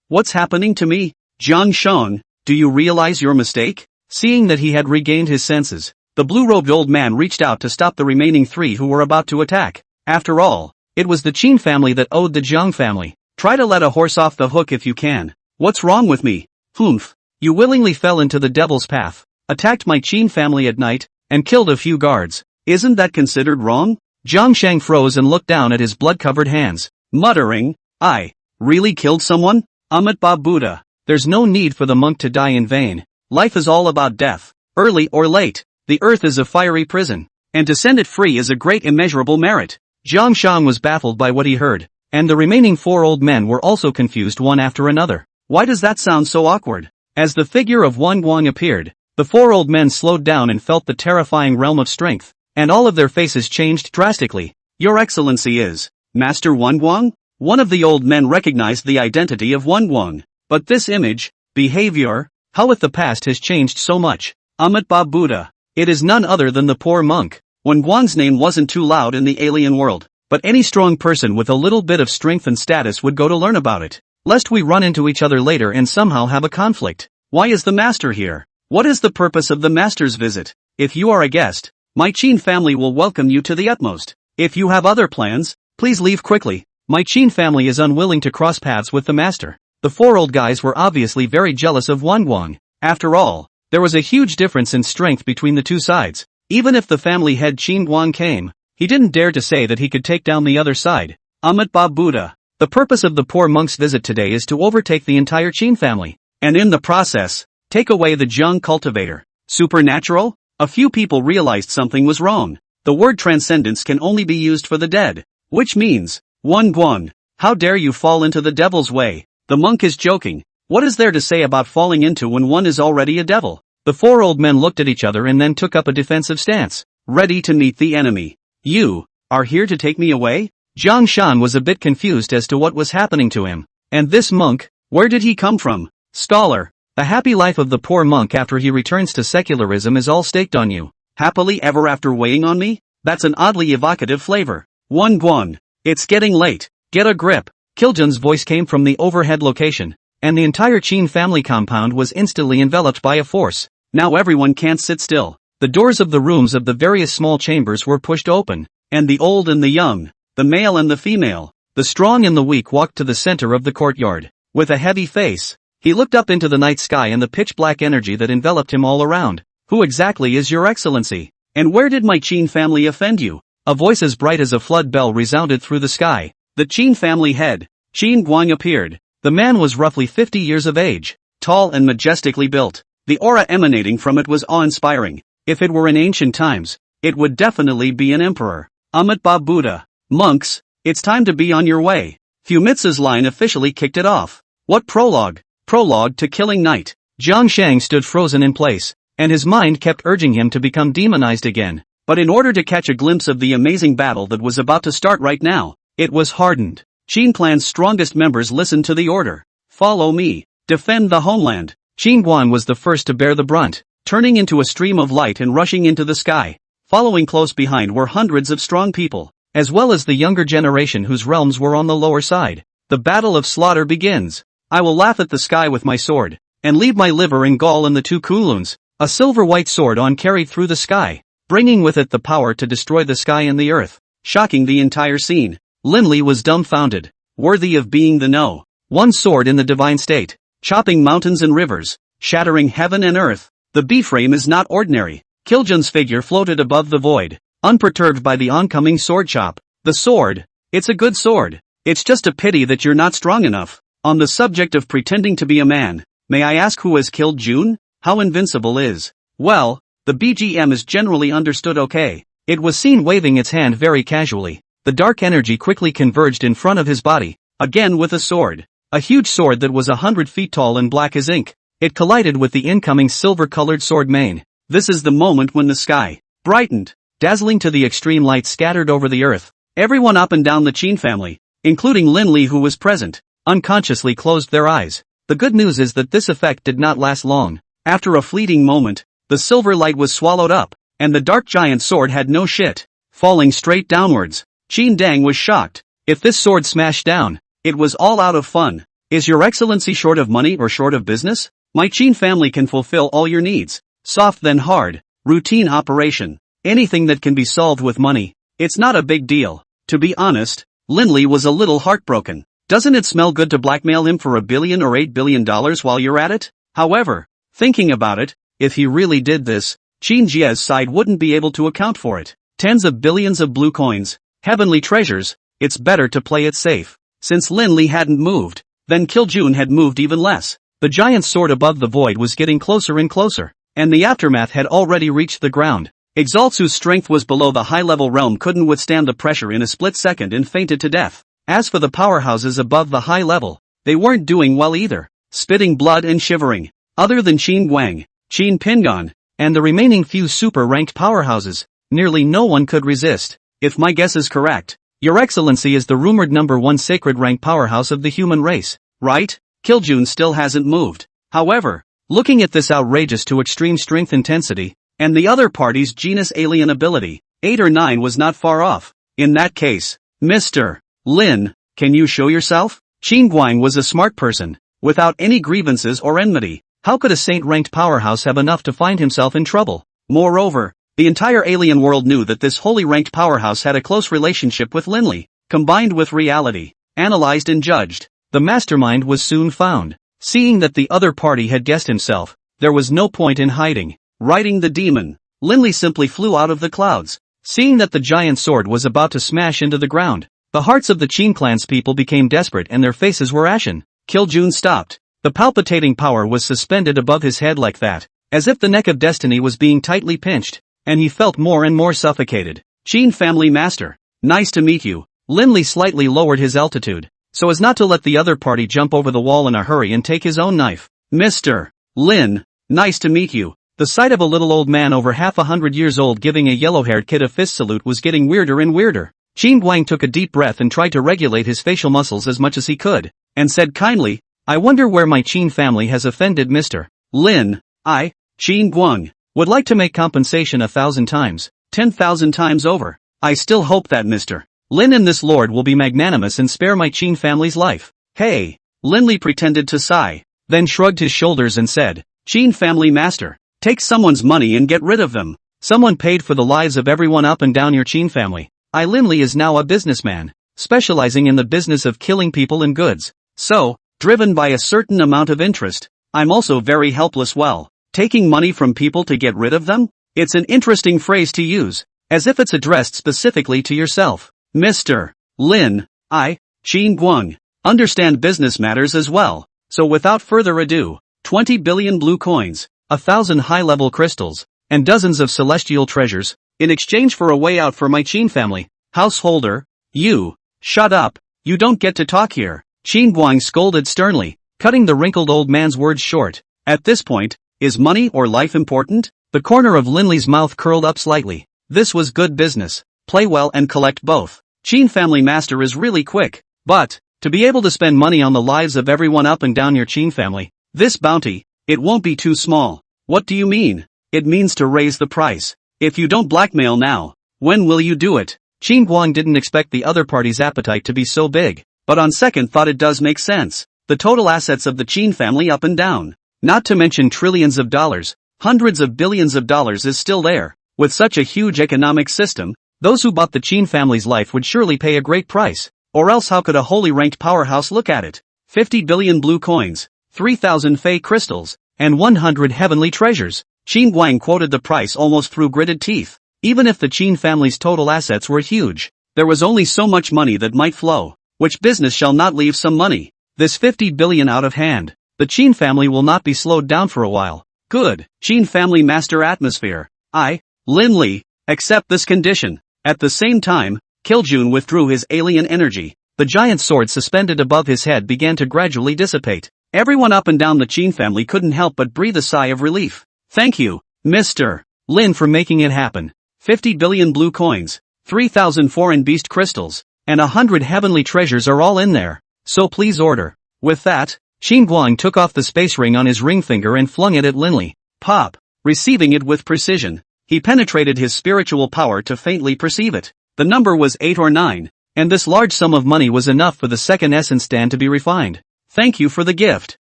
What's happening to me? Jiang Sheng, do you realize your mistake? Seeing that he had regained his senses, the blue-robed old man reached out to stop the remaining three who were about to attack. After all, it was the Qin family that owed the Jiang family. Try to let a horse off the hook if you can. What's wrong with me? Humph. You willingly fell into the devil's path, attacked my Qin family at night, and killed a few guards. Isn't that considered wrong? Jiang Sheng froze and looked down at his blood-covered hands, muttering, I really killed someone? Amitabha Buddha. There's no need for the monk to die in vain. Life is all about death, early or late. The earth is a fiery prison, and to send it free is a great immeasurable merit. Jiang Sheng was baffled by what he heard, and the remaining four old men were also confused one after another. Why does that sound so awkward? As the figure of Wan Guang appeared, the four old men slowed down and felt the terrifying realm of strength, and all of their faces changed drastically. Your Excellency is Master Wan Guang? One of the old men recognized the identity of Wan Guang. But this image, behavior, how with the past has changed so much. Amitabha Buddha. It is none other than the poor monk. Wan Guang's name wasn't too loud in the alien world, but any strong person with a little bit of strength and status would go to learn about it, lest we run into each other later and somehow have a conflict. Why is the master here? What is the purpose of the master's visit? If you are a guest, my Qin family will welcome you to the utmost. If you have other plans, please leave quickly. My Qin family is unwilling to cross paths with the master. The four old guys were obviously very jealous of Wan Guang. After all, there was a huge difference in strength between the two sides. Even if the family head Qin Guang came, he didn't dare to say that he could take down the other side. Amitabha Buddha. The purpose of the poor monk's visit today is to overtake the entire Qin family, and in the process, take away the Jiang cultivator. Supernatural? A few people realized something was wrong. The word transcendence can only be used for the dead, which means, Wan Guang, how dare you fall into the devil's way? The monk is joking. What is there to say about falling into when one is already a devil? The four old men looked at each other and then took up a defensive stance, ready to meet the enemy. You are here to take me away? Jiang Shan was a bit confused as to what was happening to him. And this monk, where did he come from? Scholar, the happy life of the poor monk after he returns to secularism is all staked on you. Happily ever after weighing on me? That's an oddly evocative flavor. Wan Guang, it's getting late. Get a grip. Kiljun's voice came from the overhead location, and the entire Qin family compound was instantly enveloped by a force. Now everyone can't sit still. The doors of the rooms of the various small chambers were pushed open, and the old and the young, the male and the female, the strong and the weak walked to the center of the courtyard. With a heavy face, he looked up into the night sky and the pitch-black energy that enveloped him all around. Who exactly is your excellency? And where did my Qin family offend you? A voice as bright as a flood bell resounded through the sky. The Qin family head, Qin Guang, appeared. The man was roughly 50 years of age, tall and majestically built. The aura emanating from it was awe-inspiring. If it were in ancient times, it would definitely be an emperor. Amitabha Buddha. Monks, it's time to be on your way. Fumitsu's line officially kicked it off. What prologue? Prologue to Killing Night. Jiang Shang stood frozen in place, and his mind kept urging him to become demonized again. But in order to catch a glimpse of the amazing battle that was about to start right now, it was hardened. Qin clan's strongest members listened to the order. Follow me. Defend the homeland. Qin Guan was the first to bear the brunt, turning into a stream of light and rushing into the sky. Following close behind were hundreds of strong people, as well as the younger generation whose realms were on the lower side. The battle of slaughter begins. I will laugh at the sky with my sword, and leave my liver and gall in the two Kuluns. A silver-white sword on carried through the sky, bringing with it the power to destroy the sky and the earth, shocking the entire scene. Lin Li was dumbfounded, worthy of being the No. One sword in the divine state, chopping mountains and rivers, shattering heaven and earth. The B-frame is not ordinary. Kiljun's figure floated above the void, unperturbed by the oncoming sword chop. The sword, it's a good sword. It's just a pity that you're not strong enough. On the subject of pretending to be a man, may I ask who has killed June? How invincible is? Well, the BGM is generally understood okay. It was seen waving its hand very casually. The dark energy quickly converged in front of his body, again with a sword. A huge sword that was 100 feet tall and black as ink. It collided with the incoming silver-colored sword mane. This is the moment when the sky brightened, dazzling to the extreme light scattered over the earth. Everyone up and down the Qin family, including Lin Li who was present, unconsciously closed their eyes. The good news is that this effect did not last long. After a fleeting moment, the silver light was swallowed up, and the dark giant sword had no shit, falling straight downwards. Qin Dang was shocked. If this sword smashed down, it was all out of fun. Is your excellency short of money or short of business? My Qin family can fulfill all your needs. Soft then hard, routine operation. Anything that can be solved with money. It's not a big deal. To be honest, Linley was a little heartbroken. Doesn't it smell good to blackmail him for $1 billion or $8 billion while you're at it? However, thinking about it, if he really did this, Qin Jie's side wouldn't be able to account for it. Tens of billions of blue coins, heavenly treasures, it's better to play it safe. Since Linley hadn't moved, then Kiljun had moved even less. The giant sword above the void was getting closer and closer, and the aftermath had already reached the ground. Exaltsu's strength was below the high-level realm, couldn't withstand the pressure in a split second and fainted to death. As for the powerhouses above the high level, they weren't doing well either, spitting blood and shivering. Other than Qin Guang, Qin Pingon, and the remaining few super-ranked powerhouses, nearly no one could resist. If my guess is correct, Your Excellency is the rumored #1 sacred rank powerhouse of the human race, right? Kiljun still hasn't moved. However, looking at this outrageous to extreme strength intensity, and the other party's genus alien ability, 8 or 9 was not far off. In that case, Mr. Lin, can you show yourself? Qin Guang was a smart person, without any grievances or enmity. How could a saint-ranked powerhouse have enough to find himself in trouble? Moreover, the entire alien world knew that this holy ranked powerhouse had a close relationship with Linley, combined with reality, analyzed and judged. The mastermind was soon found. Seeing that the other party had guessed himself, there was no point in hiding. Riding the demon, Linley simply flew out of the clouds. Seeing that the giant sword was about to smash into the ground, the hearts of the Qin clan's people became desperate and their faces were ashen. Kiljun stopped. The palpitating power was suspended above his head like that, as if the neck of destiny was being tightly pinched, and he felt more and more suffocated. Qin family master, nice to meet you. Linley slightly lowered his altitude, so as not to let the other party jump over the wall in a hurry and take his own knife. Mr. Lin, nice to meet you. The sight of a little old man over half 100 years old giving a yellow-haired kid a fist salute was getting weirder and weirder. Qin Guang took a deep breath and tried to regulate his facial muscles as much as he could, and said kindly, I wonder where my Qin family has offended Mr. Lin. I, Qin Guang, would like to make compensation 1,000 times, 10,000 times over. I still hope that Mr. Lin and this lord will be magnanimous and spare my Qin family's life. Hey, Linley pretended to sigh, then shrugged his shoulders and said, Qin family master, take someone's money and get rid of them. Someone paid for the lives of everyone up and down your Qin family. Linley is now a businessman, specializing in the business of killing people and goods. So, driven by a certain amount of interest, I'm also very helpless. Well, taking money from people to get rid of them? It's an interesting phrase to use, as if it's addressed specifically to yourself. Mr. Lin, I, Qin Guang, understand business matters as well, so without further ado, 20 billion blue coins, 1,000 high-level crystals, and dozens of celestial treasures, in exchange for a way out for my Qin family. Householder, you, shut up, you don't get to talk here. Qin Guang scolded sternly, cutting the wrinkled old man's words short. At this point, is money or life important? The corner of Linley's mouth curled up slightly. This was good business. Play well and collect both. Qin family master is really quick, but, to be able to spend money on the lives of everyone up and down your Qin family, this bounty, it won't be too small. What do you mean? It means to raise the price. If you don't blackmail now, when will you do it? Qin Guang didn't expect the other party's appetite to be so big, but on second thought it does make sense. The total assets of the Qin family up and down, not to mention trillions of dollars, hundreds of billions of dollars is still there. With such a huge economic system, those who bought the Qin family's life would surely pay a great price, or else how could a holy ranked powerhouse look at it? 50 billion blue coins, 3,000 fey crystals, and 100 heavenly treasures. Qin Guang quoted the price almost through gritted teeth. Even if the Qin family's total assets were huge, there was only so much money that might flow. Which business shall not leave some money? This 50 billion out of hand. The Qin family will not be slowed down for a while. Good. Qin family master atmosphere. I, Linley, accept this condition. At the same time, Kiljun withdrew his alien energy. The giant sword suspended above his head began to gradually dissipate. Everyone up and down the Qin family couldn't help but breathe a sigh of relief. Thank you, Mr. Lin, for making it happen. 50 billion blue coins, 3,000 foreign beast crystals, and 100 heavenly treasures are all in there. So please order. With that, Qin Guang took off the space ring on his ring finger and flung it at Linley. Pop! Receiving it with precision, He penetrated his spiritual power to faintly perceive it. The number was 8 or 9, and this large sum of money was enough for the second essence stand to be refined. Thank you for the gift,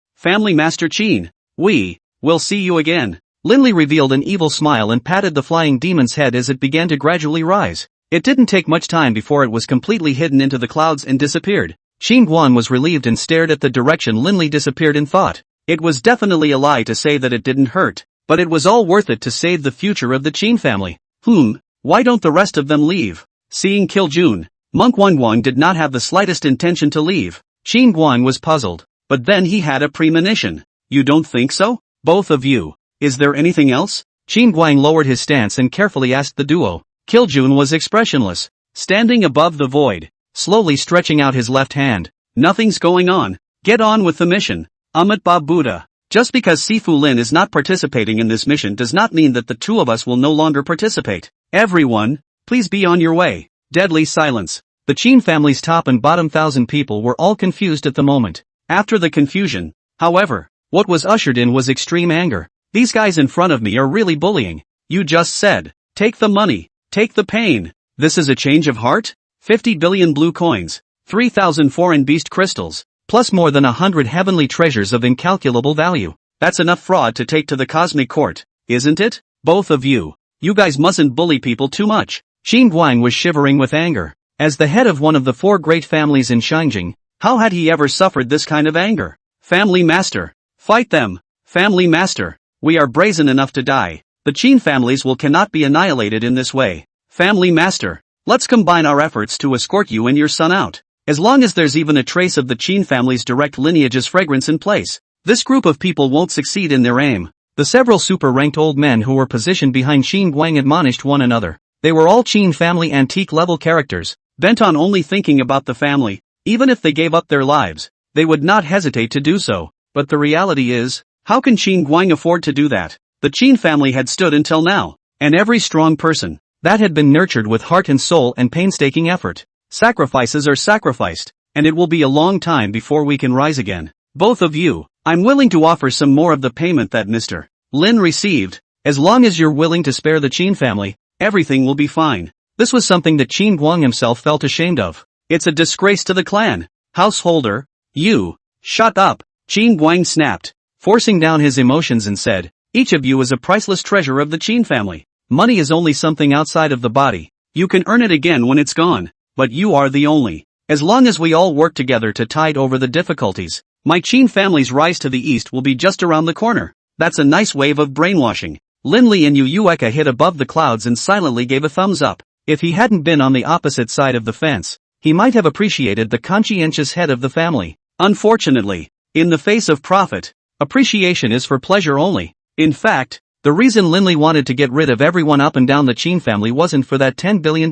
Family Master Qin. We'll see you again. Linli revealed an evil smile and patted the flying demon's head as it began to gradually rise. It didn't take much time before it was completely hidden into the clouds and disappeared. Qin Guan was relieved and stared at the direction Linli disappeared in thought. It was definitely a lie to say that it didn't hurt, but it was all worth it to save the future of the Qin family. Why don't the rest of them leave? Seeing Qiljun, Monk Wanguang did not have the slightest intention to leave. Qin Guan was puzzled, but then he had a premonition. You don't think so? Both of you. Is there anything else? Qin Guang lowered his stance and carefully asked the duo. Qiljun was expressionless, standing above the void, slowly stretching out his left hand. Nothing's going on. Get on with the mission. Amitabha Buddha. Just because Sifu Lin is not participating in this mission does not mean that the two of us will no longer participate. Everyone, please be on your way. Deadly silence. The Qin family's top and bottom 1,000 people were all confused at the moment. After the confusion, however, what was ushered in was extreme anger. These guys in front of me are really bullying. You just said, take the money, take the pain. This is a change of heart? 50 billion blue coins, 3,000 foreign beast crystals, plus more than 100 heavenly treasures of incalculable value. That's enough fraud to take to the cosmic court, isn't it? Both of you. You guys mustn't bully people too much. Qin Guang was shivering with anger. As the head of one of the 4 great families in Shangjing, how had he ever suffered this kind of anger? Family Master. Fight them. Family Master. We are brazen enough to die. The Qin families cannot be annihilated in this way. Family Master. Let's combine our efforts to escort you and your son out. As long as there's even a trace of the Qin family's direct lineage's fragrance in place, this group of people won't succeed in their aim. The several super-ranked old men who were positioned behind Qin Guang admonished one another. They were all Qin family antique-level characters, bent on only thinking about the family. Even if they gave up their lives, they would not hesitate to do so. But the reality is, how can Qin Guang afford to do that? The Qin family had stood until now, and every strong person that had been nurtured with heart and soul and painstaking effort. Sacrifices are sacrificed, and it will be a long time before we can rise again. Both of you, I'm willing to offer some more of the payment that Mr. Lin received. As long as you're willing to spare the Qin family, everything will be fine. This was something that Qin Guang himself felt ashamed of. It's a disgrace to the clan. Householder, you, shut up, Qin Guang snapped, forcing down his emotions and said, each of you is a priceless treasure of the Qin family. Money is only something outside of the body. You can earn it again when it's gone, but you are the only. As long as we all work together to tide over the difficulties, my Qin family's rise to the east will be just around the corner. That's a nice wave of brainwashing. Lin Li and Yu Yueka hit above the clouds and silently gave a thumbs up. If he hadn't been on the opposite side of the fence, he might have appreciated the conscientious head of the family. Unfortunately, in the face of profit, appreciation is for pleasure only. In fact, the reason Lin Li wanted to get rid of everyone up and down the Qin family wasn't for that $10 billion.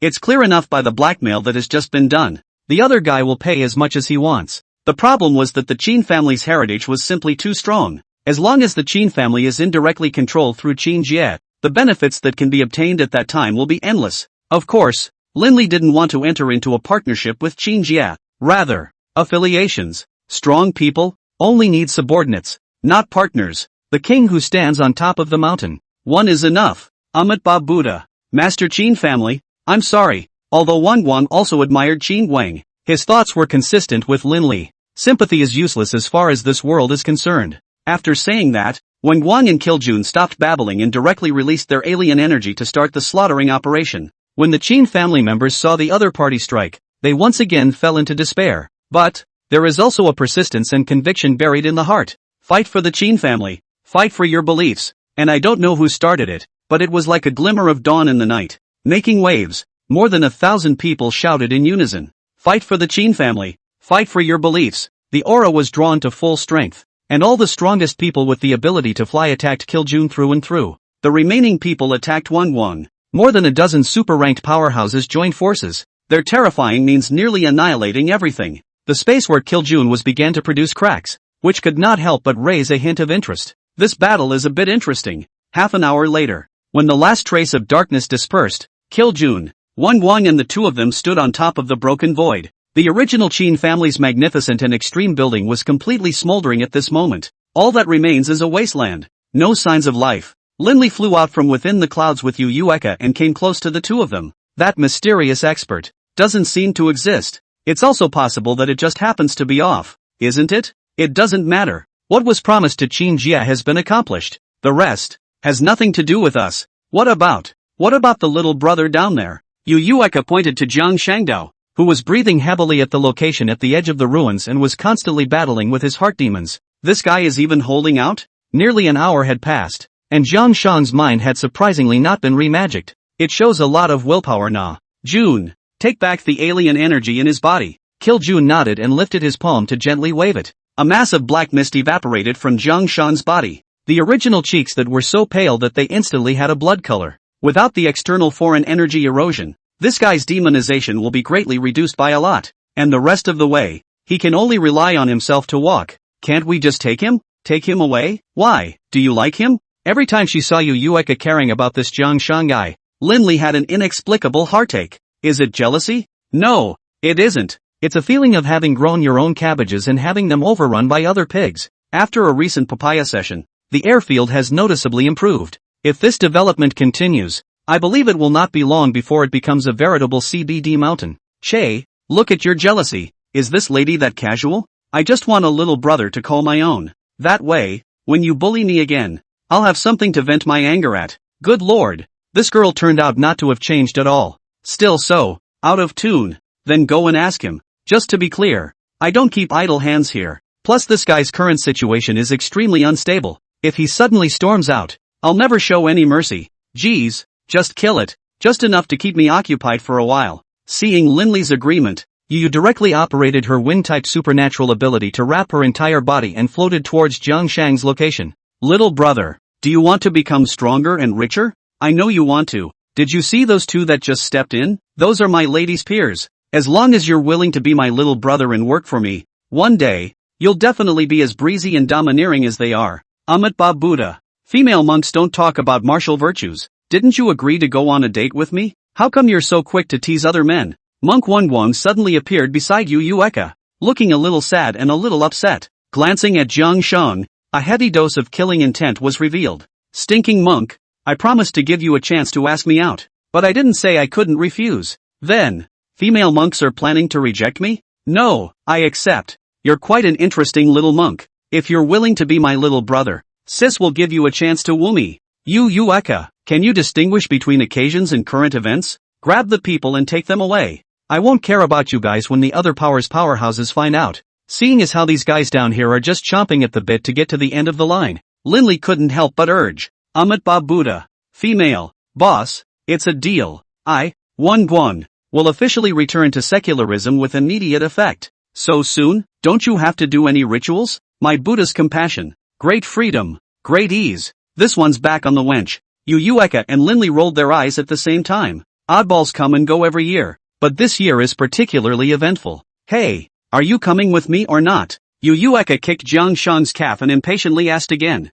It's clear enough by the blackmail that has just been done. The other guy will pay as much as he wants. The problem was that the Qin family's heritage was simply too strong. As long as the Qin family is indirectly controlled through Qin Jie, the benefits that can be obtained at that time will be endless. Of course, Lin Li didn't want to enter into a partnership with Qin Jie. Rather, affiliations. Strong people only need subordinates, not partners. The king who stands on top of the mountain. One is enough. Amitabha Buddha. Master Qin family, I'm sorry. Although Wanguang also admired Qin Guang, his thoughts were consistent with Lin Li. Sympathy is useless as far as this world is concerned. After saying that, Wanguang and Qiljun stopped babbling and directly released their alien energy to start the slaughtering operation. When the Qin family members saw the other party strike, they once again fell into despair. But there is also a persistence and conviction buried in the heart. Fight for the Qin family. Fight for your beliefs. And I don't know who started it, but it was like a glimmer of dawn in the night, making waves. More than 1,000 people shouted in unison. Fight for the Qin family. Fight for your beliefs. The aura was drawn to full strength, and all the strongest people with the ability to fly attacked Qiljun through and through. The remaining people attacked Wanguang. More than a dozen super-ranked powerhouses joined forces. Their terrifying means nearly annihilating everything. The space where Qiljun was began to produce cracks, which could not help but raise a hint of interest. This battle is a bit interesting. Half an hour later, when the last trace of darkness dispersed, Qiljun, Wanguang and the two of them stood on top of the broken void. The original Qin family's magnificent and extreme building was completely smoldering at this moment. All that remains is a wasteland. No signs of life. Linley flew out from within the clouds with Yu Eka and came close to the two of them. That mysterious expert doesn't seem to exist. It's also possible that it just happens to be off, isn't it? It doesn't matter. What was promised to Qin Jia has been accomplished. The rest has nothing to do with us. What about the little brother down there? Yu Eka pointed to Jiang Shangdao, who was breathing heavily at the location at the edge of the ruins and was constantly battling with his heart demons. This guy is even holding out? Nearly an hour had passed, and Jiang Shang's mind had surprisingly not been remagicked. It shows a lot of willpower nah. Jun, take back the alien energy in his body. Jun nodded and lifted his palm to gently wave it. A mass of black mist evaporated from Jiang Shang's body. The original cheeks that were so pale that they instantly had a blood color. Without the external foreign energy erosion, this guy's demonization will be greatly reduced by a lot. And the rest of the way, he can only rely on himself to walk. Can't we just take him? Take him away? Why? Do you like him? Every time she saw Yu Eka caring about this Jiang Shang guy, Linley had an inexplicable heartache. Is it jealousy? No, it isn't. It's a feeling of having grown your own cabbages and having them overrun by other pigs. After a recent papaya session, the airfield has noticeably improved. If this development continues, I believe it will not be long before it becomes a veritable CBD mountain. Che, look at your jealousy. Is this lady that casual? I just want a little brother to call my own. That way, when you bully me again, I'll have something to vent my anger at. Good lord. This girl turned out not to have changed at all. Still so, out of tune. Then go and ask him. Just to be clear, I don't keep idle hands here. Plus this guy's current situation is extremely unstable. If he suddenly storms out, I'll never show any mercy. Geez, just kill it. Just enough to keep me occupied for a while. Seeing Linley's agreement, Yu directly operated her wind-type supernatural ability to wrap her entire body and floated towards Jiang Shang's location. Little brother, do you want to become stronger and richer? I know you want to. Did you see those two that just stepped in? Those are my lady's peers. As long as you're willing to be my little brother and work for me, one day, you'll definitely be as breezy and domineering as they are. Amitabha Buddha. Female monks don't talk about martial virtues. Didn't you agree to go on a date with me? How come you're so quick to tease other men? Monk Wunguang suddenly appeared beside Yu Eka, looking a little sad and a little upset. Glancing at Jiang Shang, a heavy dose of killing intent was revealed. Stinking monk, I promised to give you a chance to ask me out, but I didn't say I couldn't refuse. Then, female monks are planning to reject me? No, I accept. You're quite an interesting little monk. If you're willing to be my little brother, sis will give you a chance to woo me. Yu Eka, can you distinguish between occasions and current events? Grab the people and take them away. I won't care about you guys when the other powerhouses find out. Seeing as how these guys down here are just chomping at the bit to get to the end of the line, Linley couldn't help but urge. Amitabha Buddha. Female. Boss, it's a deal. Wunguang, will officially return to secularism with immediate effect. So soon? Don't you have to do any rituals? My Buddha's compassion. Great freedom. Great ease. This one's back on the wench. Yu Eka and Linley rolled their eyes at the same time. Oddballs come and go every year, but this year is particularly eventful. Hey, are you coming with me or not? Yu Eka kicked Jiang Shang's calf and impatiently asked again.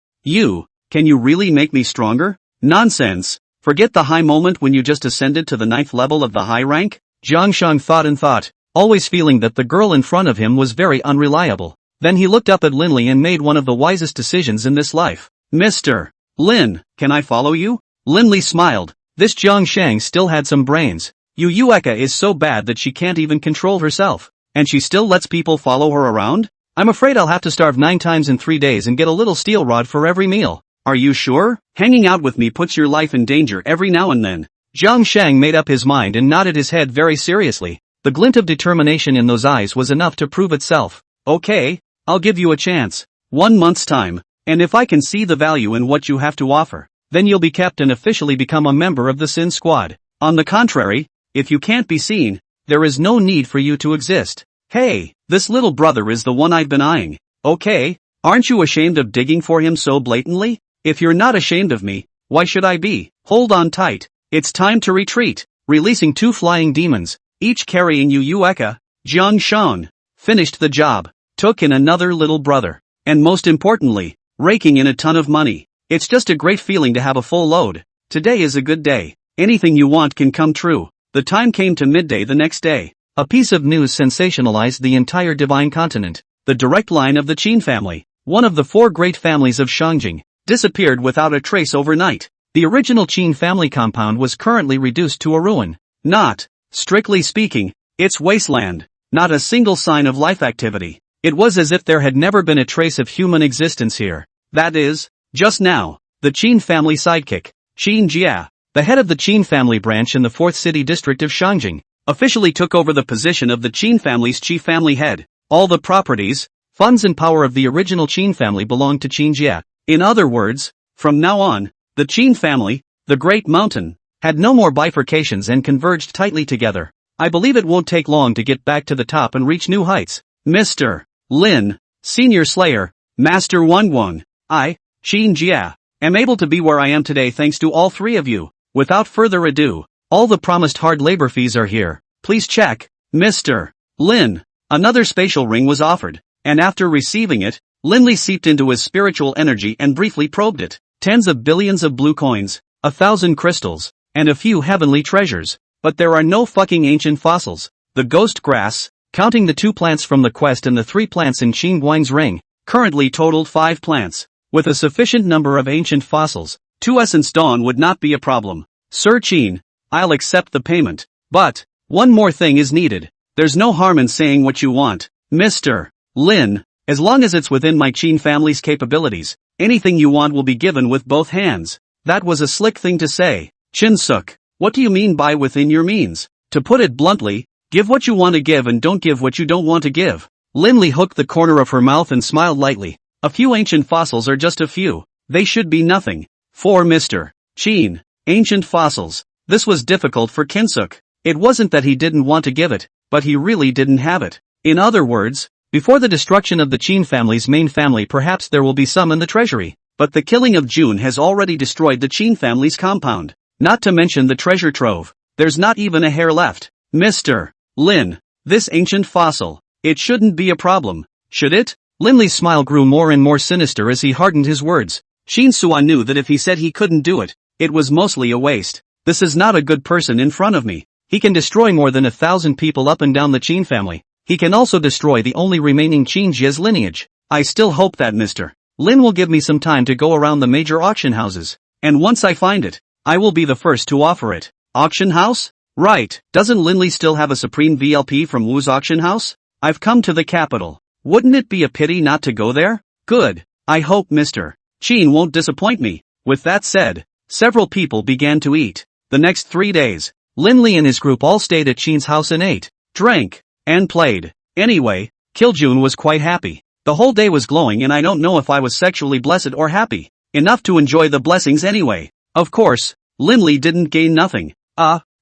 Can you really make me stronger? Nonsense. Forget the high moment when you just ascended to the 9th level of the high rank? Jiang Shang thought, always feeling that the girl in front of him was very unreliable. Then he looked up at Linley and made one of the wisest decisions in this life. Mr. Lin, can I follow you? Linley smiled. This Jiang Shang still had some brains. Yu Eka is so bad that she can't even control herself. And she still lets people follow her around? I'm afraid I'll have to starve 9 times in 3 days and get a little steel rod for every meal. Are you sure? Hanging out with me puts your life in danger every now and then. Jiang Shang made up his mind and nodded his head very seriously. The glint of determination in those eyes was enough to prove itself. Okay, I'll give you a chance. 1 month's time. And if I can see the value in what you have to offer, then you'll be kept and officially become a member of the Sin Squad. On the contrary, if you can't be seen, there is no need for you to exist. Hey, this little brother is the one I've been eyeing. Okay, aren't you ashamed of digging for him so blatantly? If you're not ashamed of me, why should I be? Hold on tight. It's time to retreat. Releasing 2 flying demons, each carrying Yu Eka, Jiang Shang, finished the job, took in another little brother, and most importantly, raking in a ton of money. It's just a great feeling to have a full load. Today is a good day. Anything you want can come true. The time came to midday the next day. A piece of news sensationalized the entire divine continent. The direct line of the Qin family, one of the 4 great families of Shangjing, disappeared without a trace overnight. The original Qin family compound was currently reduced to a ruin. Not, strictly speaking, its wasteland. Not a single sign of life activity. It was as if there had never been a trace of human existence here. That is, just now, the Qin family sidekick, Qin Jia, the head of the Qin family branch in the 4th city district of Shangjing, officially took over the position of the Qin family's chief family head. All the properties, funds and power of the original Qin family belonged to Qin Jia. In other words, from now on, the Qin family, the Great Mountain, had no more bifurcations and converged tightly together. I believe it won't take long to get back to the top and reach new heights. Mr. Lin, Senior Slayer, Master Wang, I, Qin Jia, am able to be where I am today thanks to all three of you. Without further ado, all the promised hard labor fees are here. Please check, Mr. Lin. Another spatial ring was offered, and after receiving it, Linley seeped into his spiritual energy and briefly probed it. Tens of billions of blue coins, 1,000 crystals, and a few heavenly treasures. But there are no fucking ancient fossils. The ghost grass, counting the 2 plants from the quest and the 3 plants in Qin Guang's ring, currently totaled 5 plants. With a sufficient number of ancient fossils, 2 Essence Dawn would not be a problem. Sir Qin, I'll accept the payment. But, one more thing is needed. There's no harm in saying what you want, Mr. Lin, as long as it's within my Qin family's capabilities. Anything you want will be given with both hands. That was a slick thing to say. Chin-suk, what do you mean by within your means? To put it bluntly, give what you want to give and don't give what you don't want to give. Linley hooked the corner of her mouth and smiled lightly. A few ancient fossils are just a few. They should be nothing. For Mr. Qin, ancient fossils. This was difficult for Kinsuk. It wasn't that he didn't want to give it, but he really didn't have it. In other words, before the destruction of the Qin family's main family perhaps there will be some in the treasury. But the killing of June has already destroyed the Qin family's compound. Not to mention the treasure trove. There's not even a hair left. Mr. Lin, this ancient fossil, it shouldn't be a problem, should it? Linley's smile grew more and more sinister as he hardened his words. Shin Sua knew that if he said he couldn't do it, it was mostly a waste. This is not a good person in front of me. He can destroy more than 1,000 people up and down the Qin family. He can also destroy the only remaining Qin Jia's lineage. I still hope that Mr. Lin will give me some time to go around the major auction houses. And once I find it, I will be the first to offer it. Auction house? Right. Doesn't Linley still have a supreme VLP from Wu's auction house? I've come to the capital. Wouldn't it be a pity not to go there? Good. I hope Mr. Qin won't disappoint me. With that said, several people began to eat. The next 3 days, Linley and his group all stayed at Qin's house and ate, drank, and played. Anyway, Kiljun was quite happy. The whole day was glowing and I don't know if I was sexually blessed or happy. Enough to enjoy the blessings anyway. Of course, Linley didn't gain nothing.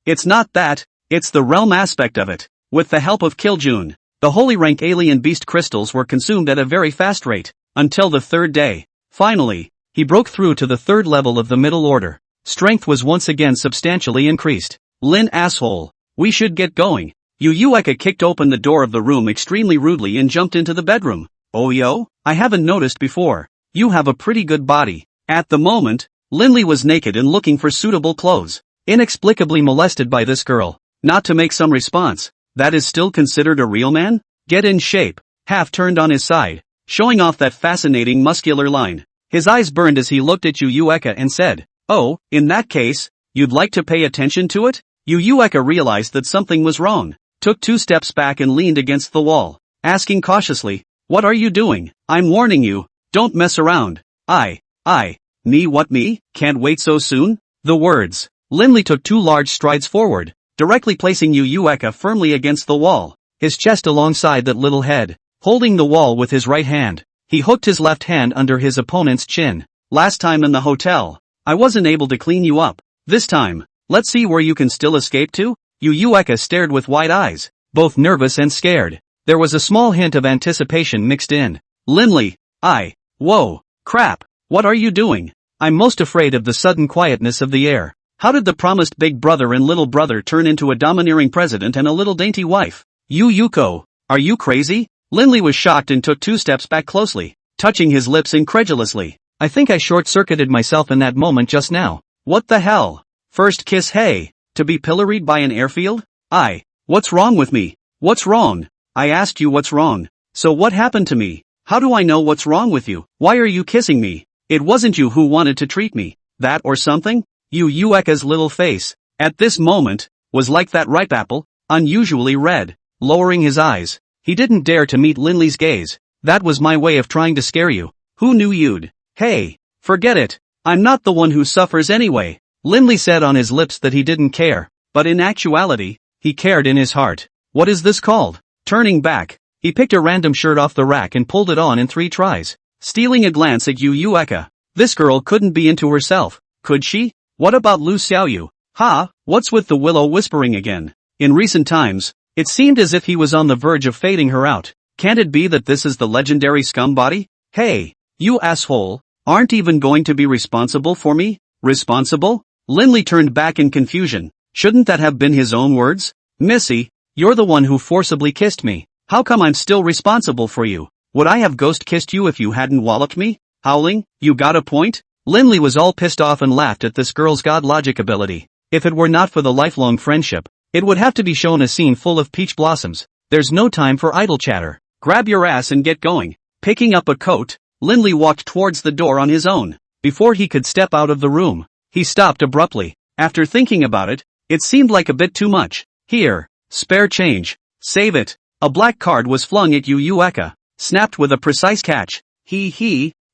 It's not that, it's the realm aspect of it. With the help of Kiljun, the holy rank alien beast crystals were consumed at a very fast rate, until the 3rd day. Finally, he broke through to the 3rd level of the middle order. Strength was once again substantially increased. Lin asshole, we should get going. Yu Eka kicked open the door of the room extremely rudely and jumped into the bedroom. Oh yo, I haven't noticed before. You have a pretty good body. At the moment, Linley was naked and looking for suitable clothes. Inexplicably molested by this girl. Not to make some response. That is still considered a real man? Get in shape. Half turned on his side, showing off that fascinating muscular line. His eyes burned as he looked at Yu Eka and said, oh, in that case, you'd like to pay attention to it? Yu Eka realized that something was wrong, took 2 steps back and leaned against the wall, asking cautiously, what are you doing? I'm warning you, don't mess around. Me what me? Can't wait so soon? The words. Linley took 2 large strides forward, directly placing Yu Eka firmly against the wall, his chest alongside that little head. Holding the wall with his right hand, he hooked his left hand under his opponent's chin. Last time in the hotel, I wasn't able to clean you up. This time, let's see where you can still escape to? Yu Eka stared with wide eyes, both nervous and scared. There was a small hint of anticipation mixed in. Linley, whoa, crap, what are you doing? I'm most afraid of the sudden quietness of the air. How did the promised big brother and little brother turn into a domineering president and a little dainty wife? Yuko, are you crazy? Linley was shocked and took 2 steps back closely, touching his lips incredulously. I think I short-circuited myself in that moment just now. What the hell? First kiss, hey, to be pilloried by an airfield? What's wrong with me? What's wrong? I asked you what's wrong. So what happened to me? How do I know what's wrong with you? Why are you kissing me? It wasn't you who wanted to treat me, that or something? Yu Yueka's little face, at this moment, was like that ripe apple, unusually red. Lowering his eyes, he didn't dare to meet Linley's gaze. That was my way of trying to scare you. Who knew you'd? Hey, forget it. I'm not the one who suffers anyway. Linley said on his lips that he didn't care, but in actuality, he cared in his heart. What is this called? Turning back, he picked a random shirt off the rack and pulled it on in 3 tries. Stealing a glance at Yu Yueka. This girl couldn't be into herself, could she? What about Lu Xiaoyu? Ha, what's with the willow whispering again? In recent times, it seemed as if he was on the verge of fading her out. Can't it be that this is the legendary scum body? Hey, you asshole, aren't even going to be responsible for me? Responsible? Linley turned back in confusion. Shouldn't that have been his own words? Missy, you're the one who forcibly kissed me. How come I'm still responsible for you? Would I have ghost kissed you if you hadn't walloped me? Howling, you got a point? Linley was all pissed off and laughed at this girl's god logic ability. If it were not for the lifelong friendship, it would have to be shown a scene full of peach blossoms. There's no time for idle chatter. Grab your ass and get going. Picking up a coat, Linley walked towards the door on his own. Before he could step out of the room, he stopped abruptly. After thinking about it, it seemed like a bit too much. Here, spare change. Save it. A black card was flung at Yu Yueka, snapped with a precise catch.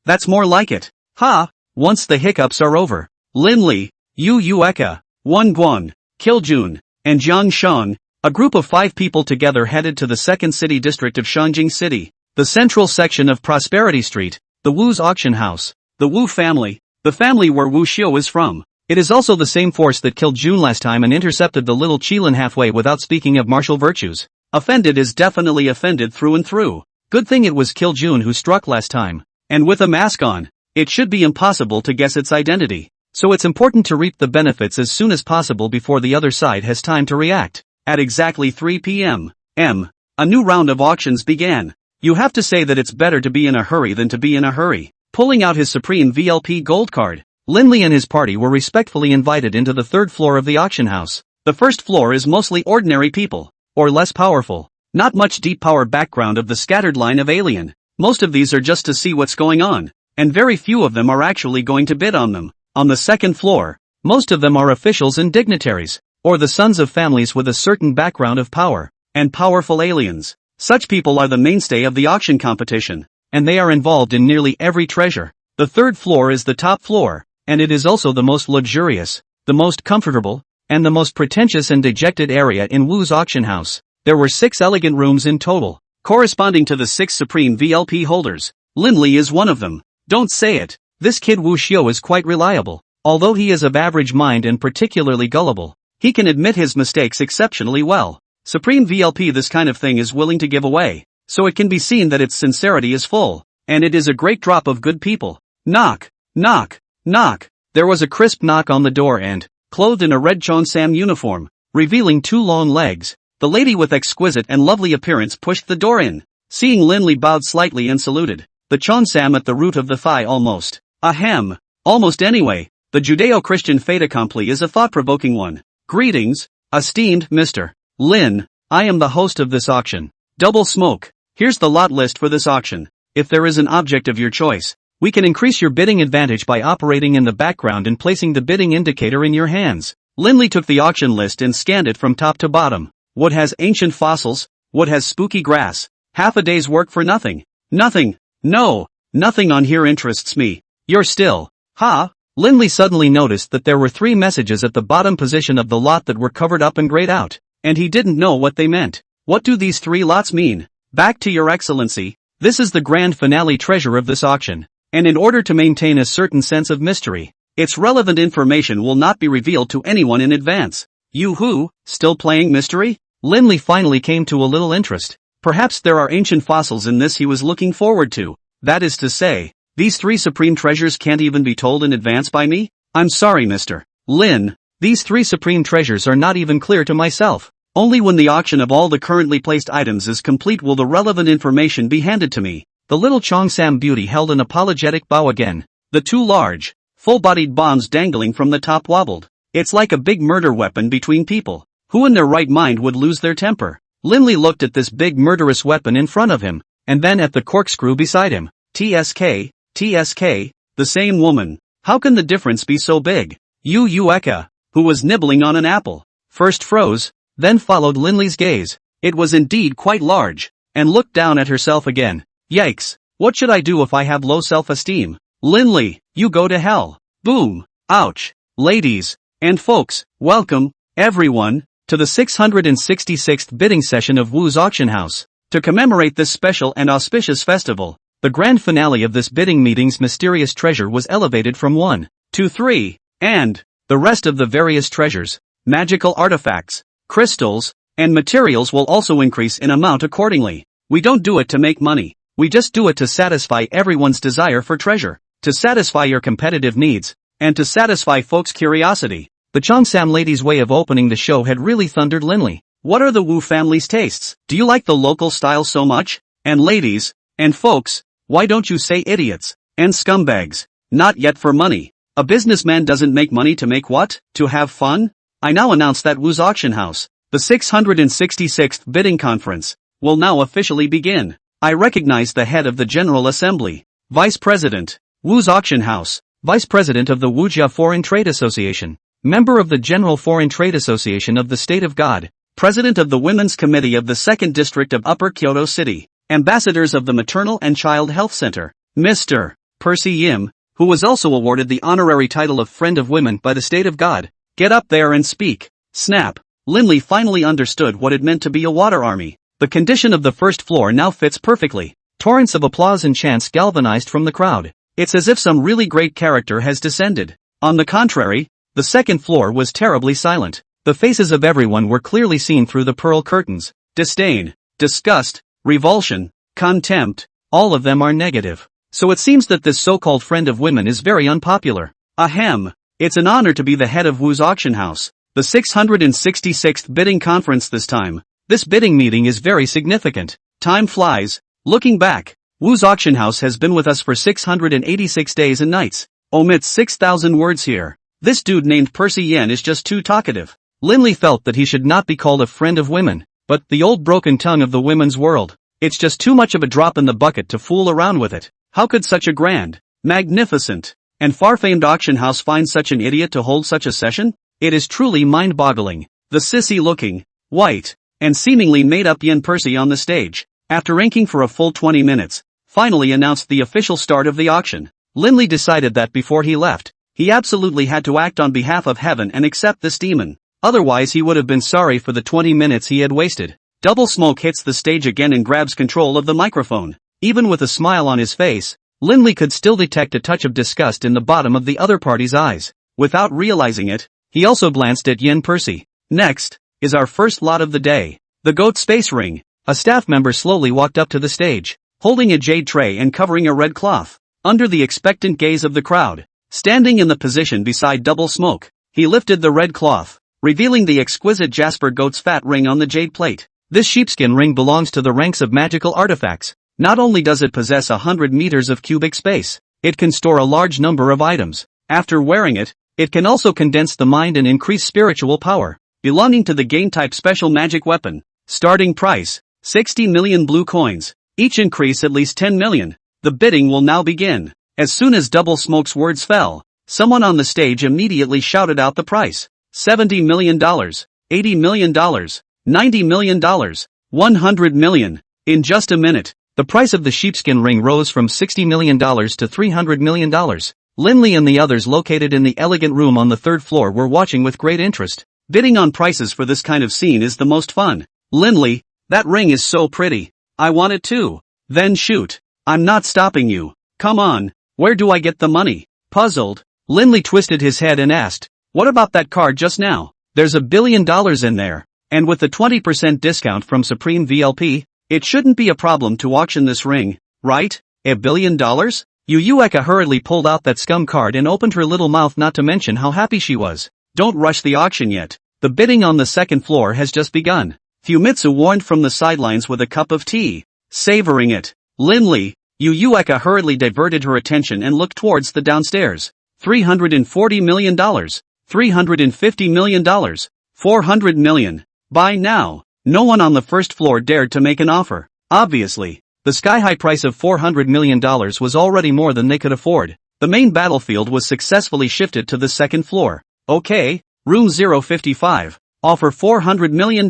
That's more like it. Ha, once the hiccups are over. Linley, Yu Yueka, Wan Guan, Kiljun, and Jiang Shang, a group of 5 people together headed to the second city district of Shanjing City, the central section of Prosperity Street, the Wu's auction house, the Wu family, the family where Wu Xiu is from. It is also the same force that killed Jun last time and intercepted the little Qilin halfway without speaking of martial virtues. Offended is definitely offended through and through. Good thing it was Kiljun who struck last time. And with a mask on, it should be impossible to guess its identity. So it's important to reap the benefits as soon as possible before the other side has time to react. At exactly 3 p.m. a new round of auctions began. You have to say that it's better to be in a hurry than to be in a hurry. Pulling out his Supreme VLP gold card, Linley and his party were respectfully invited into the 3rd floor of the auction house. The 1st floor is mostly ordinary people, or less powerful. Not much deep power background of the scattered line of alien. Most of these are just to see what's going on, and very few of them are actually going to bid on them. On the 2nd floor, most of them are officials and dignitaries, or the sons of families with a certain background of power, and powerful aliens. Such people are the mainstay of the auction competition, and they are involved in nearly every treasure. The 3rd floor is the top floor, and it is also the most luxurious, the most comfortable, and the most pretentious and dejected area in Wu's auction house. There were 6 elegant rooms in total, corresponding to the 6 supreme VLP holders. Linley is one of them. Don't say it. This kid Wu Xiu is quite reliable. Although he is of average mind and particularly gullible, he can admit his mistakes exceptionally well. Supreme VLP, this kind of thing is willing to give away, so it can be seen that its sincerity is full, and it is a great drop of good people. Knock, knock, knock. There was a crisp knock on the door and, clothed in a red Cheongsam uniform, revealing 2 long legs, the lady with exquisite and lovely appearance pushed the door in. Seeing Linley bowed slightly and saluted, the Cheongsam at the root of the thigh almost. Ahem. Almost anyway, the Judeo-Christian fait accompli is a thought-provoking one. Greetings, esteemed Mr. Lin, I am the host of this auction. Double smoke. Here's the lot list for this auction. If there is an object of your choice, we can increase your bidding advantage by operating in the background and placing the bidding indicator in your hands. Linley took the auction list and scanned it from top to bottom. What has ancient fossils? What has spooky grass? Half a day's work for nothing. Nothing. No, nothing on here interests me. You're still. Ha? Linley suddenly noticed that there were 3 messages at the bottom position of the lot that were covered up and grayed out, and he didn't know what they meant. What do these 3 lots mean? Back to your excellency. This is the grand finale treasure of this auction, and in order to maintain a certain sense of mystery, its relevant information will not be revealed to anyone in advance. You who, still playing mystery? Linley finally came to a little interest. Perhaps there are ancient fossils in this he was looking forward to. That is to say, these 3 supreme treasures can't even be told in advance by me? I'm sorry, Mr. Lin, these 3 supreme treasures are not even clear to myself. Only when the auction of all the currently placed items is complete will the relevant information be handed to me. The little Cheongsam beauty held an apologetic bow again. The 2 large, full-bodied bombs dangling from the top wobbled. It's like a big murder weapon between people. Who in their right mind would lose their temper? Linley looked at this big murderous weapon in front of him, and then at the corkscrew beside him. TSK, the the same woman. How can the difference be so big? Yu Eka, who was nibbling on an apple, first froze, then followed Linley's gaze. It was indeed quite large, and looked down at herself again. Yikes, what should I do if I have low self-esteem? Linley, you go to hell. Boom. Ouch. Ladies and folks, welcome, everyone, to the 666th bidding session of Wu's auction house. To commemorate this special and auspicious festival, the grand finale of this bidding meeting's mysterious treasure was elevated from 1 to 3, and the rest of the various treasures, magical artifacts, crystals, and materials will also increase in amount accordingly. We don't do it to make money, we just do it to satisfy everyone's desire for treasure, to satisfy your competitive needs, and to satisfy folks' curiosity. The Cheongsam lady's way of opening the show had really thundered Linley. What are the Wu family's tastes? Do you like the local style so much? And ladies, and folks, why don't you say idiots, and scumbags? Not yet for money. A businessman doesn't make money to make what? To have fun? I now announce that Wu's auction house, the 666th bidding conference, will now officially begin. I recognize the head of the General Assembly, Vice President, Wu's auction house, Vice President of the Wujia Foreign Trade Association, Member of the General Foreign Trade Association of the State of God, President of the Women's Committee of the 2nd District of Upper Kyoto City, Ambassadors of the Maternal and Child Health Center, Mr. Percy Yim, who was also awarded the honorary title of Friend of Women by the State of God. Get up there and speak. Snap. Linley finally understood what it meant to be a water army. The condition of the first floor now fits perfectly. Torrents of applause and chants galvanized from the crowd. It's as if some really great character has descended. On the contrary, the second floor was terribly silent. The faces of everyone were clearly seen through the pearl curtains. Disdain, disgust, revulsion, contempt, all of them are negative. So it seems that this so-called friend of women is very unpopular. Ahem. It's an honor to be the head of Wu's auction house, the 666th bidding conference this time. This bidding meeting is very significant. Time flies. Looking back, Wu's auction house has been with us for 686 days and nights. Omits 6,000 words here. This dude named Percy Yen is just too talkative. Linley felt that he should not be called a friend of women, but the old broken tongue of the women's world. It's just too much of a drop in the bucket to fool around with it. How could such a grand, magnificent, and far-famed auction house find such an idiot to hold such a session? It is truly mind-boggling. The sissy-looking, white, and seemingly made-up Yen Percy on the stage, after inking for a full 20 minutes, finally announced the official start of the auction. Linley decided that before he left, he absolutely had to act on behalf of heaven and accept this demon. Otherwise he would have been sorry for the 20 minutes he had wasted. Double Smoke hits the stage again and grabs control of the microphone. Even with a smile on his face, Linley could still detect a touch of disgust in the bottom of the other party's eyes. Without realizing it, he also glanced at Yen Percy. Next is our first lot of the day. The Goat Space Ring. A staff member slowly walked up to the stage, holding a jade tray and covering a red cloth. Under the expectant gaze of the crowd, standing in the position beside Double Smoke, he lifted the red cloth, revealing the exquisite Jasper Goat's fat ring on the jade plate. This sheepskin ring belongs to the ranks of magical artifacts. Not only does it possess 100 meters of cubic space, it can store a large number of items. After wearing it, it can also condense the mind and increase spiritual power. Belonging to the Gain-type special magic weapon. Starting price, 60 million blue coins. Each increase at least 10 million. The bidding will now begin. As soon as Double Smoke's words fell, someone on the stage immediately shouted out the price. $70 million, $80 million, $90 million, $100 million. In just a minute, the price of the sheepskin ring rose from $60 million to $300 million. Linley and the others located in the elegant room on the third floor were watching with great interest. Bidding on prices for this kind of scene is the most fun. Linley, that ring is so pretty. I want it too. Then shoot. I'm not stopping you. Come on, where do I get the money? Puzzled, Linley twisted his head and asked, what about that card just now? There's $1 billion in there. And with the 20% discount from Supreme VLP, it shouldn't be a problem to auction this ring, right? $1 billion? Yu Eka hurriedly pulled out that scum card and opened her little mouth, not to mention how happy she was. Don't rush the auction yet. The bidding on the second floor has just begun. Fumitsu warned from the sidelines with a cup of tea. Savoring it. Linley, Yu Eka hurriedly diverted her attention and looked towards the downstairs. $340 million. $350 million. $400 million. Buy now. No one on the first floor dared to make an offer. Obviously, the sky-high price of $400 million was already more than they could afford. The main battlefield was successfully shifted to the second floor. Okay, room 055. Offer $400 million.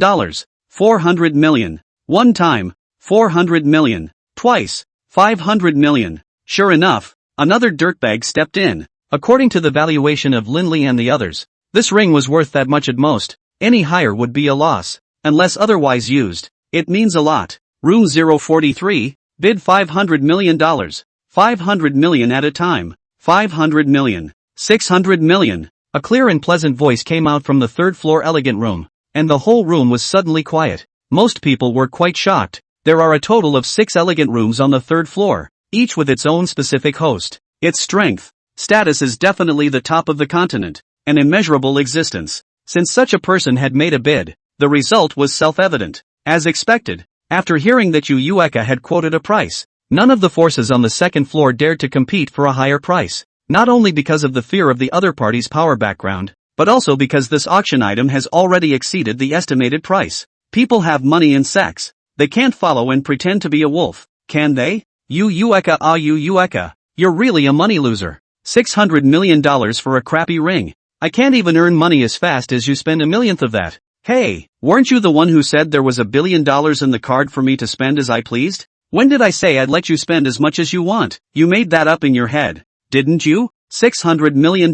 400 million. One time. 400 million. Twice. 500 million. Sure enough, another dirtbag stepped in. According to the valuation of Lindley and the others, this ring was worth that much at most. Any higher would be a loss. Unless otherwise used. It means a lot. Room 043, bid $500 million. 500 million at a time. 500 million. 600 million. A clear and pleasant voice came out from the third floor elegant room, and the whole room was suddenly quiet. Most people were quite shocked. There are a total of 6 elegant rooms on the third floor, each with its own specific host. Its strength, status is definitely the top of the continent, an immeasurable existence. Since such a person had made a bid, the result was self-evident. As expected, after hearing that Yu Ueka had quoted a price, none of the forces on the second floor dared to compete for a higher price, not only because of the fear of the other party's power background, but also because this auction item has already exceeded the estimated price. People have money and sex. They can't follow and pretend to be a wolf, can they? Yu Ueka, Yu Ueka, you're really a money loser. $600 million for a crappy ring. I can't even earn money as fast as you spend a millionth of that. Hey, weren't you the one who said there was $1 billion in the card for me to spend as I pleased? When did I say I'd let you spend as much as you want? You made that up in your head, didn't you? $600 million,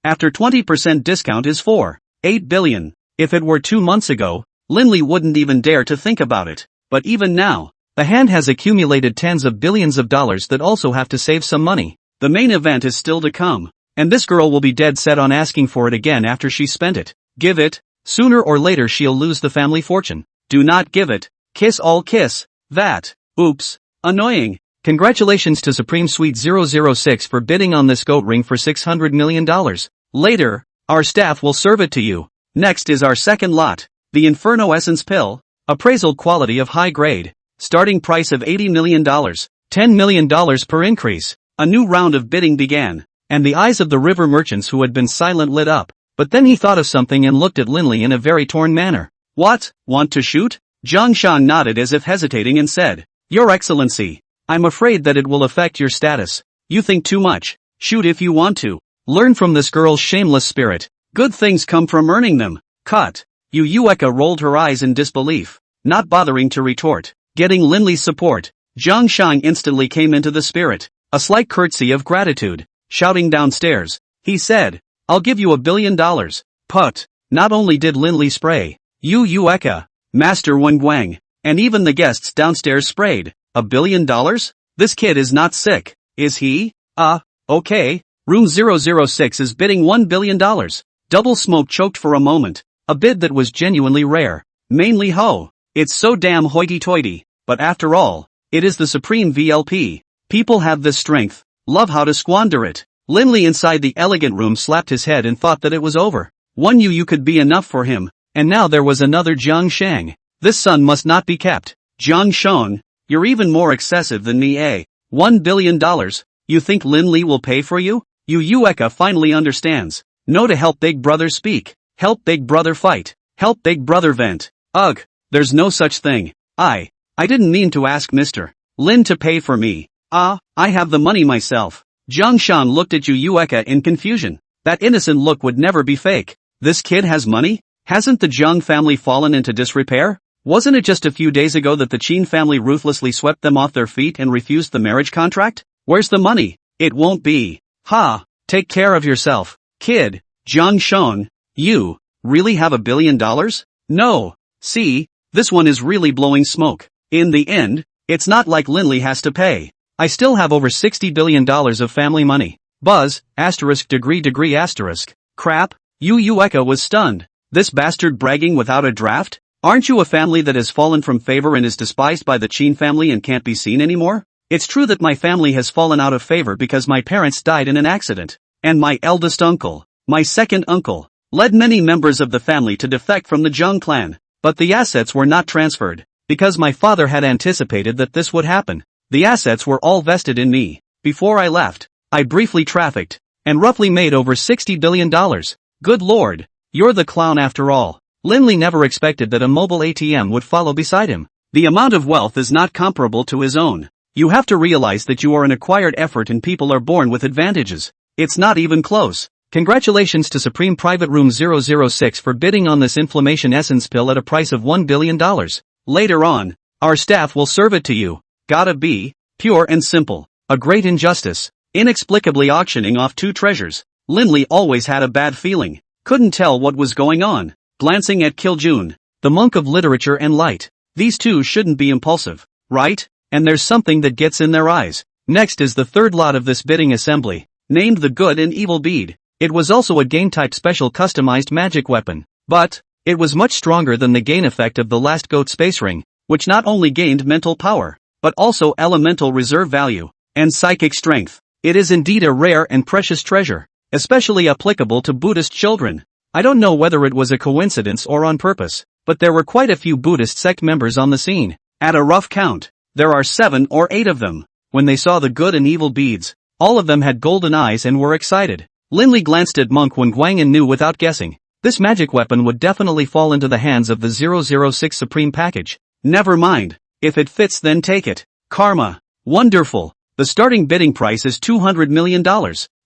after 20% discount is $8 billion. If it were 2 months ago, Lindley wouldn't even dare to think about it. But even now, the hand has accumulated tens of billions of dollars that also have to save some money. The main event is still to come, and this girl will be dead set on asking for it again after she's spent it. Give it. Sooner or later she'll lose the family fortune. Do not give it. Kiss all kiss. That. Oops. Annoying. Congratulations to Supreme Suite 006 for bidding on this goat ring for $600 million. Later, our staff will serve it to you. Next is our second lot. The Inferno Essence Pill. Appraisal quality of high grade. Starting price of $80 million. $10 million per increase. A new round of bidding began, and the eyes of the river merchants who had been silent lit up. But then he thought of something and looked at Lindley in a very torn manner. What, want to shoot? Zhang Shang nodded as if hesitating and said, Your Excellency, I'm afraid that it will affect your status. You think too much. Shoot if you want to. Learn from this girl's shameless spirit. Good things come from earning them. Cut. Yu Ueka rolled her eyes in disbelief, not bothering to retort. Getting Lindley's support, Zhang Shang instantly came into the spirit. A slight curtsy of gratitude. Shouting downstairs, he said, I'll give you $1 billion. Put. Not only did Lindley spray, Yu Ueka, Master Wen Guang, and even the guests downstairs sprayed. $1 billion? This kid is not sick, is he? Okay. Room 006 is bidding $1 billion. Double Smoke choked for a moment. A bid that was genuinely rare. Mainly ho. It's so damn hoity-toity. But after all, it is the supreme VLP. People have this strength. Love how to squander it. Lindley inside the elegant room slapped his head and thought that it was over. One Yu could be enough for him, and now there was another Zhang Shang. This son must not be kept. Zhang Shang, you're even more excessive than me, eh? $1 billion, you think Lindley will pay for you? Yu Ueka finally understands. No to help big brother speak. Help big brother fight. Help big brother vent. Ugh, there's no such thing. I didn't mean to ask Mr. Lin to pay for me. I have the money myself. Zhang Shan looked at Yu Ueka in confusion. That innocent look would never be fake. This kid has money? Hasn't the Zhang family fallen into disrepair? Wasn't it just a few days ago that the Qin family ruthlessly swept them off their feet and refused the marriage contract? Where's the money? It won't be. Ha! Take care of yourself, kid. Zhang Shan, you really have $1 billion? No. See, this one is really blowing smoke. In the end, it's not like Lindley has to pay. I still have over $60 billion of family money. Buzz, degree asterisk. Crap, Yu Ueka was stunned. This bastard bragging without a draft? Aren't you a family that has fallen from favor and is despised by the Qin family and can't be seen anymore? It's true that my family has fallen out of favor because my parents died in an accident. And my eldest uncle, my second uncle, led many members of the family to defect from the Zhang clan. But the assets were not transferred, because my father had anticipated that this would happen. The assets were all vested in me. Before I left, I briefly trafficked, and roughly made over $60 billion. Good lord, you're the clown after all. Lindley never expected that a mobile ATM would follow beside him. The amount of wealth is not comparable to his own. You have to realize that you are an acquired effort and people are born with advantages. It's not even close. Congratulations to Supreme Private Room 006 for bidding on this inflammation essence pill at a price of $1 billion. Later on, our staff will serve it to you. Gotta be pure and simple. A great injustice. Inexplicably auctioning off two treasures. Linley always had a bad feeling. Couldn't tell what was going on. Glancing at Kiljun, the monk of literature and light. These two shouldn't be impulsive, right? And there's something that gets in their eyes. Next is the third lot of this bidding assembly, named the Good and Evil Bead. It was also a game-type special customized magic weapon, but it was much stronger than the gain effect of the last goat space ring, which not only gained mental power, but also elemental reserve value and psychic strength. It is indeed a rare and precious treasure, especially applicable to Buddhist children. I don't know whether it was a coincidence or on purpose, but there were quite a few Buddhist sect members on the scene. At a rough count, there are 7 or 8 of them. When they saw the good and evil beads, all of them had golden eyes and were excited. Linley glanced at Monk Wangguang and knew without guessing, this magic weapon would definitely fall into the hands of the 006 Supreme package. Never mind, if it fits then take it. Karma. Wonderful. The starting bidding price is $200 million,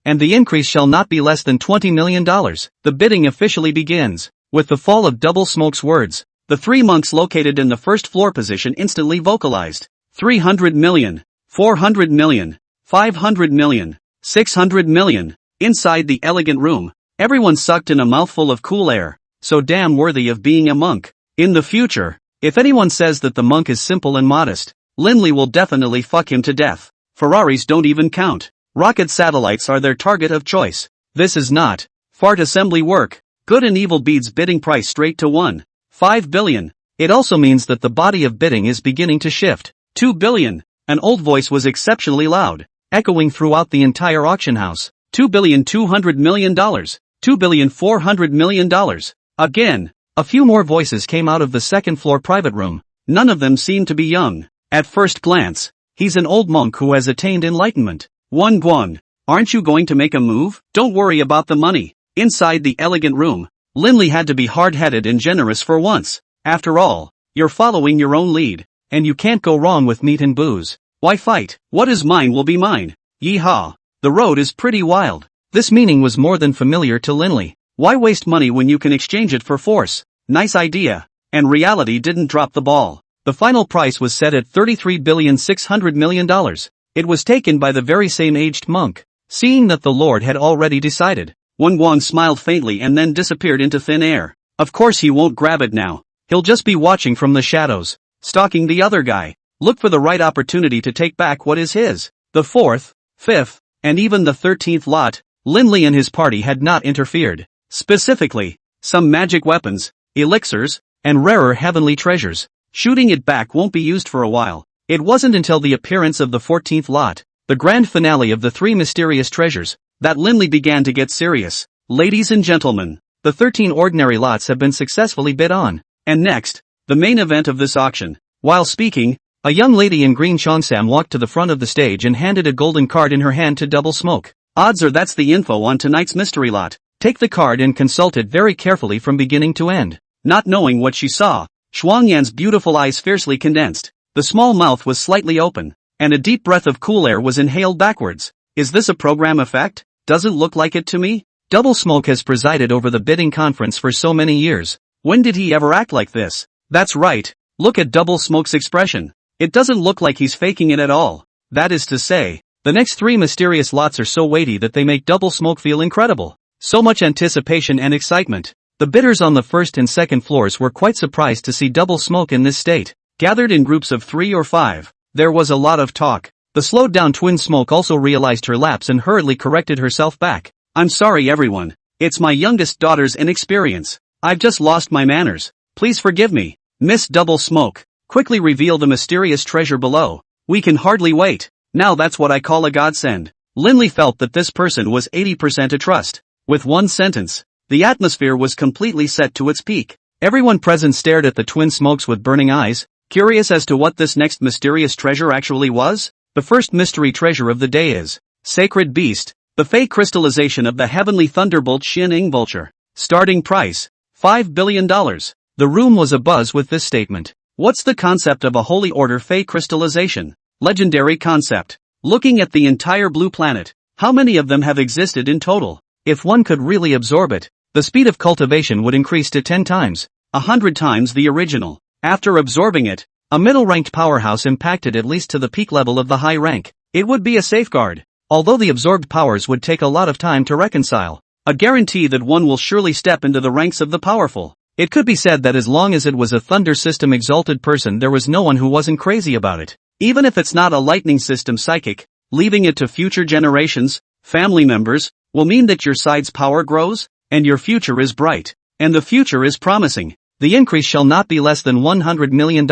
and the increase shall not be less than $20 million. The bidding officially begins. With the fall of Double Smoke's words, the 3 monks located in the first floor position instantly vocalized. 300 million, 400 million, 500 million, 600 million. Inside the elegant room, everyone sucked in a mouthful of cool air, so damn worthy of being a monk. In the future, if anyone says that the monk is simple and modest, Linley will definitely fuck him to death. Ferraris don't even count. Rocket satellites are their target of choice. This is not fart assembly work. Good and evil beads bidding price straight to 1.5 billion. It also means that the body of bidding is beginning to shift. 2 billion. An old voice was exceptionally loud, echoing throughout the entire auction house. $2.2 billion. $2.4 billion. Again. A few more voices came out of the second floor private room. None of them seemed to be young. At first glance, he's an old monk who has attained enlightenment. Wangguang, aren't you going to make a move? Don't worry about the money. Inside the elegant room, Linley had to be hard-headed and generous for once. After all, you're following your own lead, and you can't go wrong with meat and booze. Why fight? What is mine will be mine. Yeehaw. The road is pretty wild. This meaning was more than familiar to Linley. Why waste money when you can exchange it for force? Nice idea. And reality didn't drop the ball. The final price was set at $33.6 billion. It was taken by the very same aged monk. Seeing that the Lord had already decided, Wangguang smiled faintly and then disappeared into thin air. Of course he won't grab it now. He'll just be watching from the shadows, stalking the other guy. Look for the right opportunity to take back what is his. The 4th, 5th, and even the 13th lot, Linley and his party had not interfered. Specifically, some magic weapons, elixirs, and rarer heavenly treasures. Shooting it back won't be used for a while. It wasn't until the appearance of the 14th lot, the grand finale of the 3 mysterious treasures, that Linley began to get serious. Ladies and gentlemen, the 13 ordinary lots have been successfully bid on. And next, the main event of this auction. While speaking, a young lady in green cheongsam walked to the front of the stage and handed a golden card in her hand to Double Smoke. Odds are that's the info on tonight's mystery lot. Take the card and consult it very carefully from beginning to end. Not knowing what she saw, Shuangyan's beautiful eyes fiercely condensed. The small mouth was slightly open, and a deep breath of cool air was inhaled backwards. Is this a program effect? Doesn't look like it to me. Double Smoke has presided over the bidding conference for so many years. When did he ever act like this? That's right. Look at Double Smoke's expression. It doesn't look like he's faking it at all. That is to say, the next 3 mysterious lots are so weighty that they make Double Smoke feel incredible. So much anticipation and excitement. The bidders on the first and second floors were quite surprised to see Double Smoke in this state. Gathered in groups of 3 or 5, there was a lot of talk. The slowed down Twin Smoke also realized her lapse and hurriedly corrected herself back. I'm sorry everyone. It's my youngest daughter's inexperience. I've just lost my manners. Please forgive me. Miss Double Smoke, quickly reveal the mysterious treasure below. We can hardly wait. Now that's what I call a godsend. Linley felt that this person was 80% a trust. With one sentence, the atmosphere was completely set to its peak. Everyone present stared at the Twin Smokes with burning eyes, curious as to what this next mysterious treasure actually was. The first mystery treasure of the day is Sacred Beast, the Fey crystallization of the heavenly thunderbolt Xin Ing Vulture. Starting price, $5 billion. The room was abuzz with this statement. What's the concept of a holy order Fey crystallization? Legendary concept. Looking at the entire blue planet, how many of them have existed in total? If one could really absorb it, the speed of cultivation would increase to 10 times, 100 times the original. After absorbing it, a middle-ranked powerhouse impacted at least to the peak level of the high rank. It would be a safeguard. Although the absorbed powers would take a lot of time to reconcile, a guarantee that one will surely step into the ranks of the powerful. It could be said that as long as it was a thunder system exalted person, there was no one who wasn't crazy about it. Even if it's not a lightning system psychic, leaving it to future generations, family members, will mean that your side's power grows, and your future is bright, and the future is promising. The increase shall not be less than $100 million.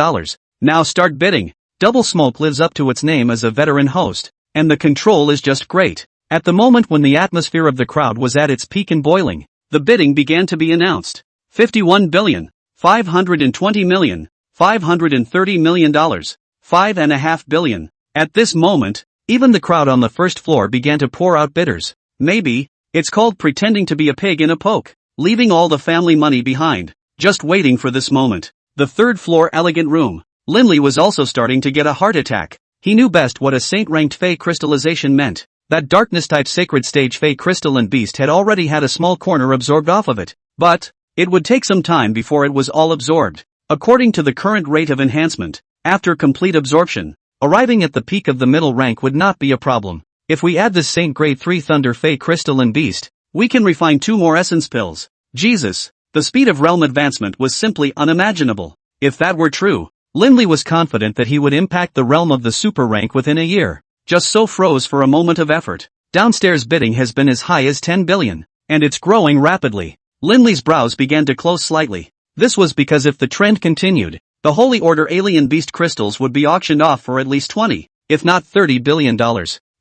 Now start bidding. Double Smoke lives up to its name as a veteran host, and the control is just great. At the moment when the atmosphere of the crowd was at its peak and boiling, the bidding began to be announced. $51 billion, $520 million, $530 million, $5.5 billion. At this moment, even the crowd on the first floor began to pour out bidders. Maybe, it's called pretending to be a pig in a poke, leaving all the family money behind, just waiting for this moment. The third floor elegant room. Linley was also starting to get a heart attack. He knew best what a saint-ranked Fey crystallization meant. That darkness-type sacred stage Fey crystal and beast had already had a small corner absorbed off of it. But it would take some time before it was all absorbed. According to the current rate of enhancement, after complete absorption, arriving at the peak of the middle rank would not be a problem. If we add this Saint Grade 3 Thunder Fey Crystal and Beast, we can refine 2 more essence pills. Jesus, the speed of realm advancement was simply unimaginable. If that were true, Linley was confident that he would impact the realm of the super rank within a year. Just so froze for a moment of effort. Downstairs bidding has been as high as 10 billion, and it's growing rapidly. Linley's brows began to close slightly. This was because if the trend continued, the Holy Order Alien Beast crystals would be auctioned off for at least 20, if not $30 billion.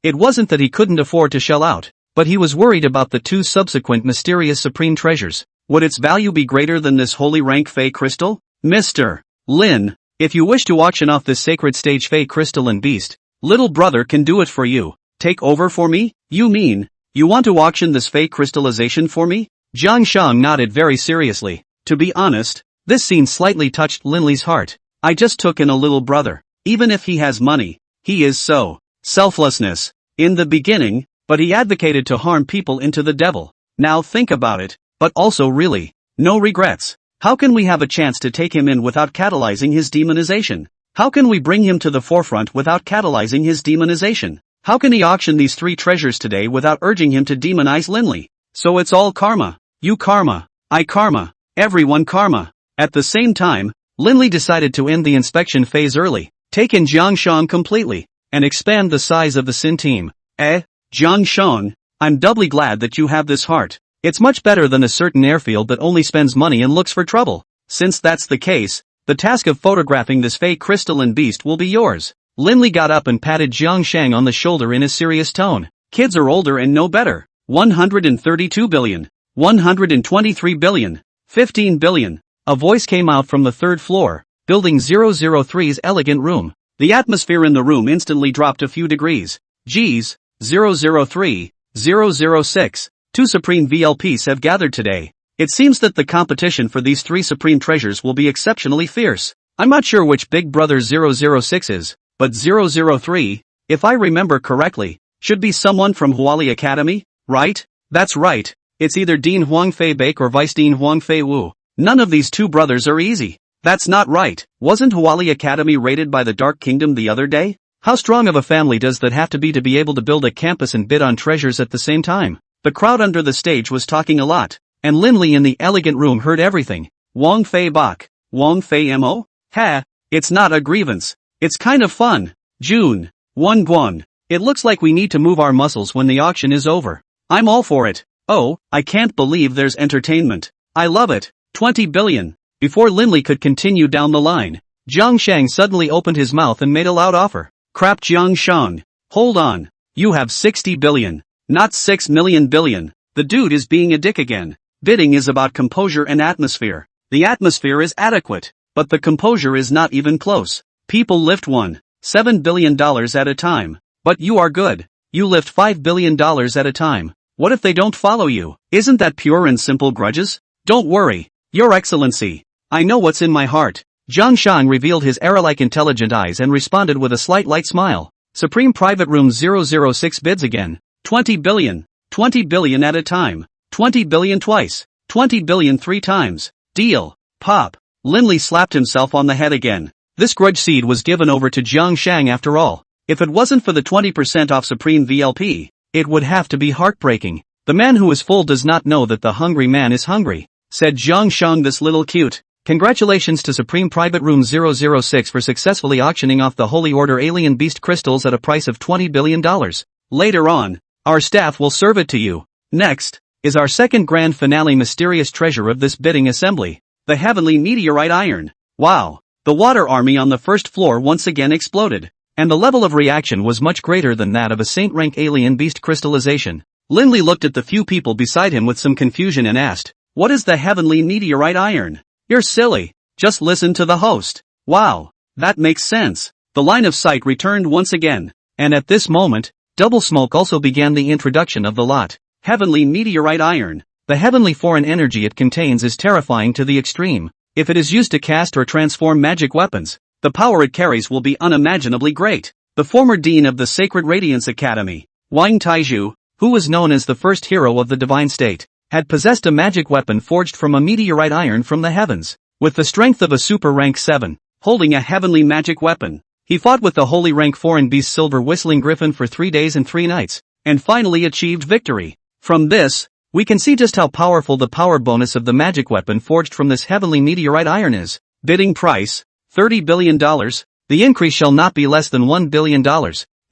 It wasn't that he couldn't afford to shell out, but he was worried about the 2 subsequent mysterious supreme treasures. Would its value be greater than this holy rank Fey crystal? Mr. Lin, if you wish to auction off this sacred stage Fey crystal and beast, little brother can do it for you. Take over for me? You mean, you want to auction this Fey crystallization for me? Jiang Shang nodded very seriously. To be honest, this scene slightly touched Linley's heart. I just took in a little brother. Even if he has money, he is so selflessness. In the beginning, but he advocated to harm people into the devil. Now think about it, but also really, no regrets. How can we have a chance to take him in without catalyzing his demonization? How can we bring him to the forefront without catalyzing his demonization? How can he auction these 3 treasures today without urging him to demonize Linley? So it's all karma. You karma, I karma, everyone karma. At the same time, Linley decided to end the inspection phase early, take in Jiang Shang completely, and expand the size of the Sin team. Jiang Shang, I'm doubly glad that you have this heart. It's much better than a certain airfield that only spends money and looks for trouble. Since that's the case, the task of photographing this Fey crystal and beast will be yours. Linley got up and patted Jiang Shang on the shoulder in a serious tone. Kids are older and know better. 132 billion. 123 billion. 15 billion. A voice came out from the 3rd floor, Building 003's elegant room. The atmosphere in the room instantly dropped a few degrees. Geez, 003, 006, 2 supreme VLPs have gathered today. It seems that the competition for these 3 supreme treasures will be exceptionally fierce. I'm not sure which big brother 006 is, but 003, if I remember correctly, should be someone from Huali Academy, right? That's right. It's either Dean Huangfei Bake or Vice Dean Huangfei Wu. None of these 2 brothers are easy. That's not right. Wasn't Huali Academy raided by the Dark Kingdom the other day? How strong of a family does that have to be able to build a campus and bid on treasures at the same time? The crowd under the stage was talking a lot, and Linley in the elegant room heard everything. Wang Fei Bak, Wang Fei Mo? Ha, it's not a grievance. It's kind of fun. June, Wan Guan. It looks like we need to move our muscles when the auction is over. I'm all for it. Oh, I can't believe there's entertainment. I love it. 20 billion. Before Linley could continue down the line, Jiang Shang suddenly opened his mouth and made a loud offer. Crap, Jiang Shang. Hold on. You have 60 billion. Not 6 million billion. The dude is being a dick again. Bidding is about composure and atmosphere. The atmosphere is adequate, but the composure is not even close. People lift $7 billion at a time. But you are good. You lift $5 billion at a time. What if they don't follow you? Isn't that pure and simple grudges? Don't worry, Your Excellency. I know what's in my heart. Zhang Shang revealed his arrow-like intelligent eyes and responded with a slight light smile. Supreme Private Room 006 bids again. 20 billion. 20 billion at a time. 20 billion twice. 20 billion 3 times. Deal. Pop. Lin Li slapped himself on the head again. This grudge seed was given over to Zhang Shang after all. If it wasn't for the 20% off Supreme VLP, it would have to be heartbreaking. The man who is full does not know that the hungry man is hungry, said Zhang Shang, this little cute. Congratulations to Supreme Private Room 006 for successfully auctioning off the Holy Order Alien Beast crystals at a price of $20 billion. Later on, our staff will serve it to you. Next is our second grand finale mysterious treasure of this bidding assembly, the Heavenly Meteorite Iron. Wow! The water army on the first floor once again exploded, and the level of reaction was much greater than that of a Saint-rank alien beast crystallization. Lin Li looked at the few people beside him with some confusion and asked, "What is the Heavenly Meteorite Iron?" "You're silly. Just listen to the host." "Wow, that makes sense." The line of sight returned once again, and at this moment, Double Smoke also began the introduction of the lot. Heavenly Meteorite Iron. The heavenly foreign energy it contains is terrifying to the extreme. If it is used to cast or transform magic weapons, the power it carries will be unimaginably great. The former dean of the Sacred Radiance Academy, Wang Taizhu, who was known as the first hero of the divine state, had possessed a magic weapon forged from a meteorite iron from the heavens. With the strength of a super rank 7, holding a heavenly magic weapon, he fought with the holy rank foreign beast Silver Whistling Griffin for 3 days and 3 nights, and finally achieved victory. From this, we can see just how powerful the power bonus of the magic weapon forged from this heavenly meteorite iron is. Bidding price, $30 billion. The increase shall not be less than $1 billion.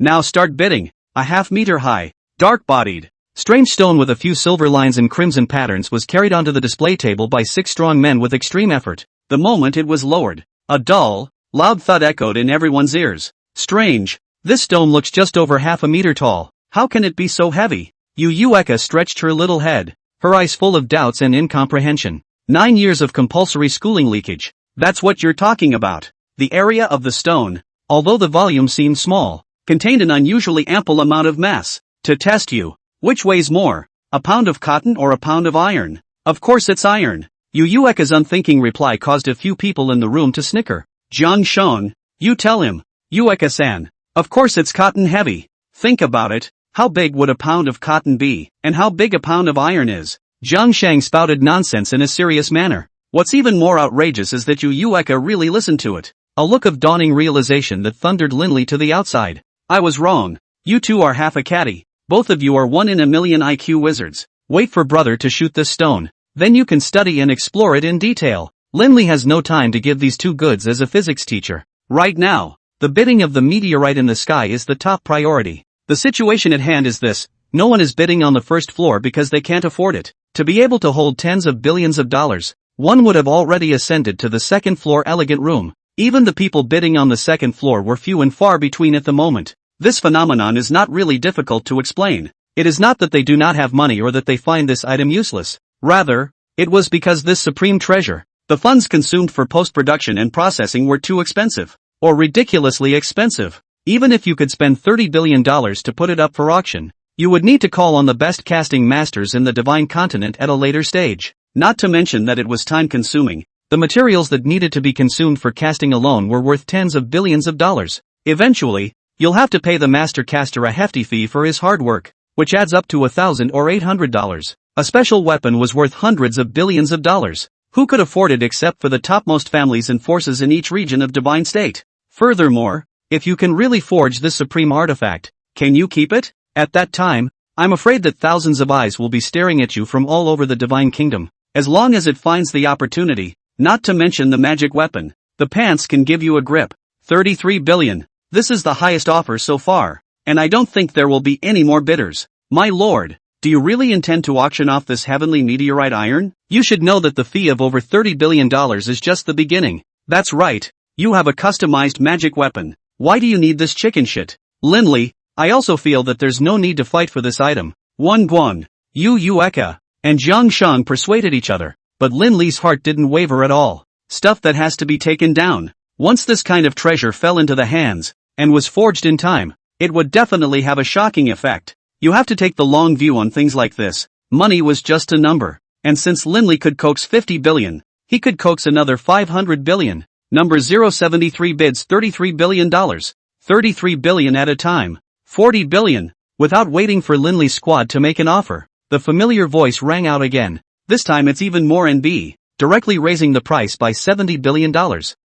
Now start bidding. A half-meter high, dark-bodied, strange stone with a few silver lines and crimson patterns was carried onto the display table by 6 strong men with extreme effort. The moment it was lowered, a dull, loud thud echoed in everyone's ears. Strange. This stone looks just over half a meter tall. How can it be so heavy? Yu Eka stretched her little head, her eyes full of doubts and incomprehension. 9 years of compulsory schooling leakage. That's what you're talking about. The area of the stone, although the volume seemed small, contained an unusually ample amount of mass. To test you, which weighs more, a pound of cotton or a pound of iron? Of course it's iron. Yu Eka's unthinking reply caused a few people in the room to snicker. Zhang Shang, you tell him. Yu-eka-san. Of course it's cotton heavy. Think about it. How big would a pound of cotton be, and how big a pound of iron is? Zhang Shang spouted nonsense in a serious manner. What's even more outrageous is that Yu Eka really listened to it. A look of dawning realization that thundered Lin Li to the outside. I was wrong. You two are half a caddy. Both of you are 1 in a million IQ wizards. Wait for brother to shoot this stone. Then you can study and explore it in detail. Lin Li has no time to give these two goods as a physics teacher. Right now, the bidding of the meteorite in the sky is the top priority. The situation at hand is this: no one is bidding on the first floor because they can't afford it. To be able to hold tens of billions of dollars, one would have already ascended to the second floor elegant room. Even the people bidding on the second floor were few and far between at the moment. This phenomenon is not really difficult to explain. It is not that they do not have money or that they find this item useless. Rather, it was because this supreme treasure, the funds consumed for post-production and processing were too expensive, or ridiculously expensive. Even if you could spend $30 billion to put it up for auction, you would need to call on the best casting masters in the divine continent at a later stage. Not to mention that it was time-consuming. The materials that needed to be consumed for casting alone were worth tens of billions of dollars. Eventually, you'll have to pay the master caster a hefty fee for his hard work, which adds up to $1,000 or $800. A special weapon was worth hundreds of billions of dollars. Who could afford it except for the topmost families and forces in each region of divine state? Furthermore, if you can really forge this supreme artifact, can you keep it? At that time, I'm afraid that thousands of eyes will be staring at you from all over the divine kingdom. As long as it finds the opportunity, not to mention the magic weapon, the pants can give you a grip. 33 billion. This is the highest offer so far, and I don't think there will be any more bidders. My lord, do you really intend to auction off this heavenly meteorite iron? You should know that the fee of over $30 billion is just the beginning. That's right, you have a customized magic weapon. Why do you need this chicken shit? Lin Li, I also feel that there's no need to fight for this item. Wan Guan, Yu Eka, and Zhang Shang persuaded each other, but Lin Li's heart didn't waver at all. Stuff that has to be taken down. Once this kind of treasure fell into the hands, and was forged in time, it would definitely have a shocking effect. You have to take the long view on things like this. Money was just a number, and since Lin Li could coax 50 billion, he could coax another 500 billion. Number 073 bids $33 billion. $33 billion at a time. $40 billion. Without waiting for Linley's squad to make an offer, the familiar voice rang out again. This time it's even more NB, directly raising the price by $70 billion.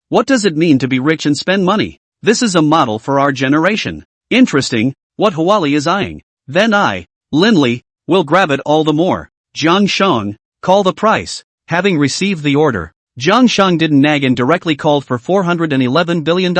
What does it mean to be rich and spend money? This is a model for our generation. Interesting, what Hwali is eyeing. Then Linley, will grab it all the more. Jiang Sheng, call the price. Having received the order, Jiang Sheng didn't nag and directly called for $411 billion.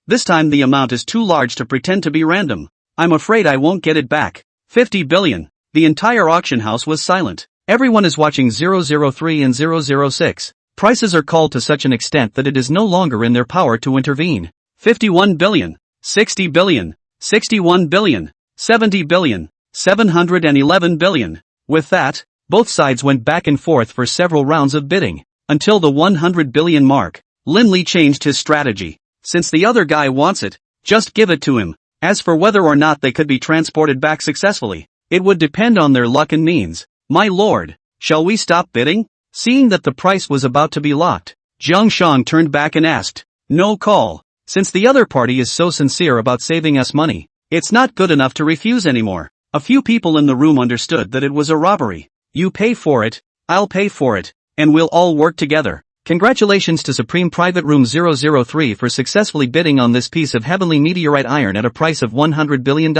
This time the amount is too large to pretend to be random. I'm afraid I won't get it back. $50 billion. The entire auction house was silent. Everyone is watching 003 and 006. Prices are called to such an extent that it is no longer in their power to intervene. $51 billion. $60 billion. $61 billion. $70 billion. $711 billion. With that, both sides went back and forth for several rounds of bidding. Until the $100 billion mark, Linley changed his strategy. Since the other guy wants it, just give it to him. As for whether or not they could be transported back successfully, it would depend on their luck and means. My lord, shall we stop bidding? Seeing that the price was about to be locked, Jiang Sheng turned back and asked, no call. Since the other party is so sincere about saving us money, it's not good enough to refuse anymore. A few people in the room understood that it was a robbery. You pay for it, I'll pay for it, and we'll all work together. Congratulations to Supreme Private Room 003 for successfully bidding on this piece of heavenly meteorite iron at a price of $100 billion.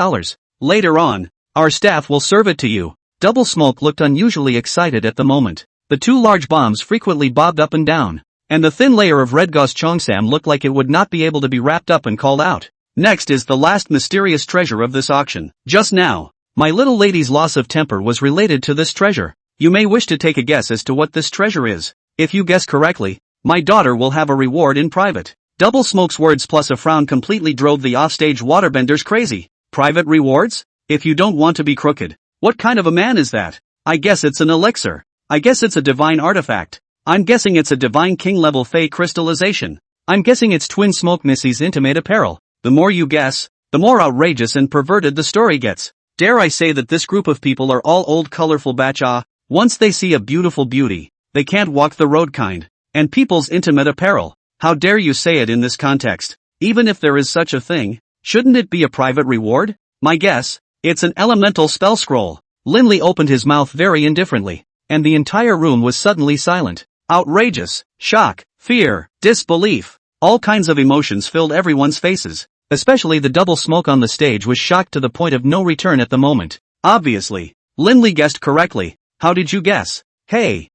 Later on, our staff will serve it to you. Double Smoke looked unusually excited at the moment. The two large bombs frequently bobbed up and down, and the thin layer of red gauze Chongsam looked like it would not be able to be wrapped up and called out. Next is the last mysterious treasure of this auction. Just now, my little lady's loss of temper was related to this treasure. You may wish to take a guess as to what this treasure is. If you guess correctly, my daughter will have a reward in private. Double Smoke's words plus a frown completely drove the offstage waterbenders crazy. Private rewards? If you don't want to be crooked, what kind of a man is that? I guess it's an elixir. I guess it's a divine artifact. I'm guessing it's a divine king level fey crystallization. I'm guessing it's Twin Smoke Missy's intimate apparel. The more you guess, the more outrageous and perverted the story gets. Dare I say that this group of people are all old colorful batch once they see a beautiful beauty, they can't walk the road kind. And people's intimate apparel. How dare you say it in this context? Even if there is such a thing, shouldn't it be a private reward? My guess, it's an elemental spell scroll. Linley opened his mouth very indifferently, and the entire room was suddenly silent. Outrageous, shock, fear, disbelief. All kinds of emotions filled everyone's faces. Especially the Double Smoke on the stage was shocked to the point of no return at the moment. Obviously, Linley guessed correctly. How did you guess? Hey,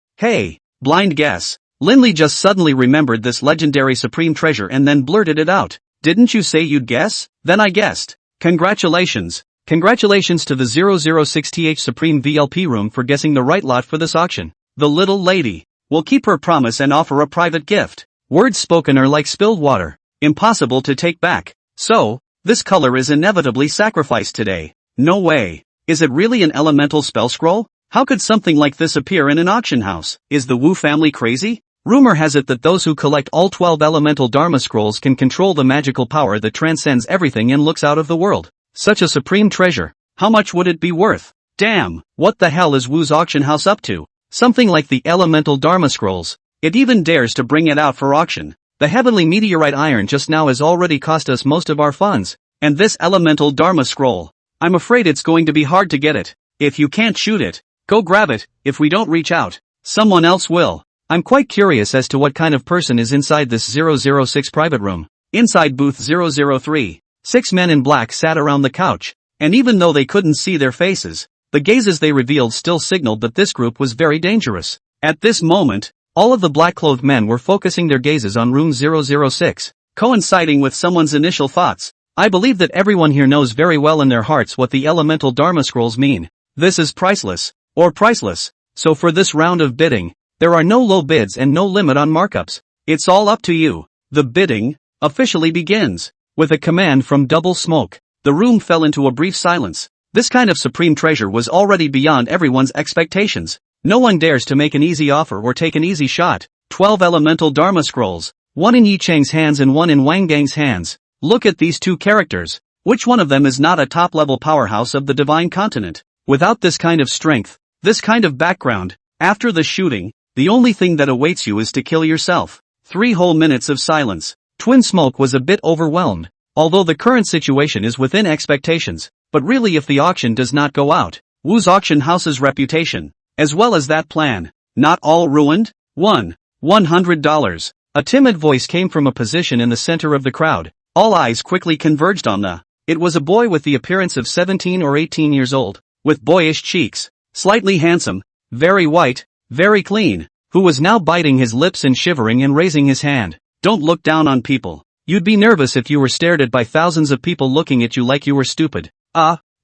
blind guess. Linley just suddenly remembered this legendary supreme treasure and then blurted it out. Didn't you say you'd guess? Then I guessed. Congratulations. Congratulations to the 006th Supreme VLP room for guessing the right lot for this auction. The little lady will keep her promise and offer a private gift. Words spoken are like spilled water, impossible to take back. So, this color is inevitably sacrificed today. No way. Is it really an elemental spell scroll? How could something like this appear in an auction house? Is the Wu family crazy? Rumor has it that those who collect all 12 elemental Dharma scrolls can control the magical power that transcends everything and looks out of the world. Such a supreme treasure. How much would it be worth? Damn, what the hell is Wu's auction house up to? Something like the elemental Dharma scrolls. It even dares to bring it out for auction. The heavenly meteorite iron just now has already cost us most of our funds. And this elemental Dharma scroll. I'm afraid it's going to be hard to get it. If you can't shoot it, go grab it. If we don't reach out, someone else will. I'm quite curious as to what kind of person is inside this 006 private room. Inside booth 003, 6 men in black sat around the couch, and even though they couldn't see their faces, the gazes they revealed still signaled that this group was very dangerous. At this moment, all of the black-clothed men were focusing their gazes on room 006, coinciding with someone's initial thoughts. I believe that everyone here knows very well in their hearts what the elemental Dharma scrolls mean. This is priceless, or priceless. So for this round of bidding, there are no low bids and no limit on markups. It's all up to you. The bidding officially begins. With a command from Double Smoke, the room fell into a brief silence. This kind of supreme treasure was already beyond everyone's expectations. No one dares to make an easy offer or take an easy shot. 12 elemental Dharma scrolls, 1 in Yi Cheng's hands and 1 in Wang Gang's hands. Look at these two characters. Which one of them is not a top-level powerhouse of the divine continent? Without this kind of strength, this kind of background, after the shooting, the only thing that awaits you is to kill yourself. 3 whole minutes of silence. Twin Smoke was a bit overwhelmed. Although the current situation is within expectations, but really if the auction does not go out, Wu's auction house's reputation, as well as that plan, not all ruined? $100. A timid voice came from a position in the center of the crowd. All eyes quickly converged on the. It was a boy with the appearance of 17 or 18 years old, with boyish cheeks, slightly handsome, very white, very clean, who was now biting his lips and shivering and raising his hand. Don't look down on people. You'd be nervous if you were stared at by thousands of people looking at you like you were stupid.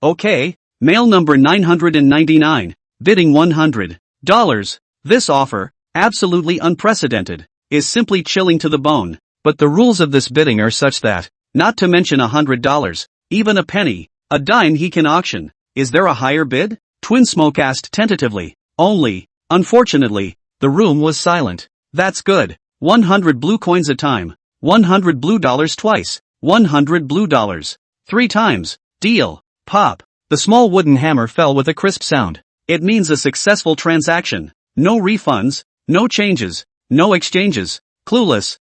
Okay. Male number 999, bidding $100. This offer, absolutely unprecedented, is simply chilling to the bone. But the rules of this bidding are such that, not to mention $100, even a penny, a dime he can auction. Is there a higher bid? Twin Smoke asked tentatively. Only, unfortunately, the room was silent. That's good. 100 blue coins a time. 100 blue dollars twice. 100 blue dollars. 3 times. Deal. Pop. The small wooden hammer fell with a crisp sound. It means a successful transaction. No refunds, no changes, no exchanges. Clueless.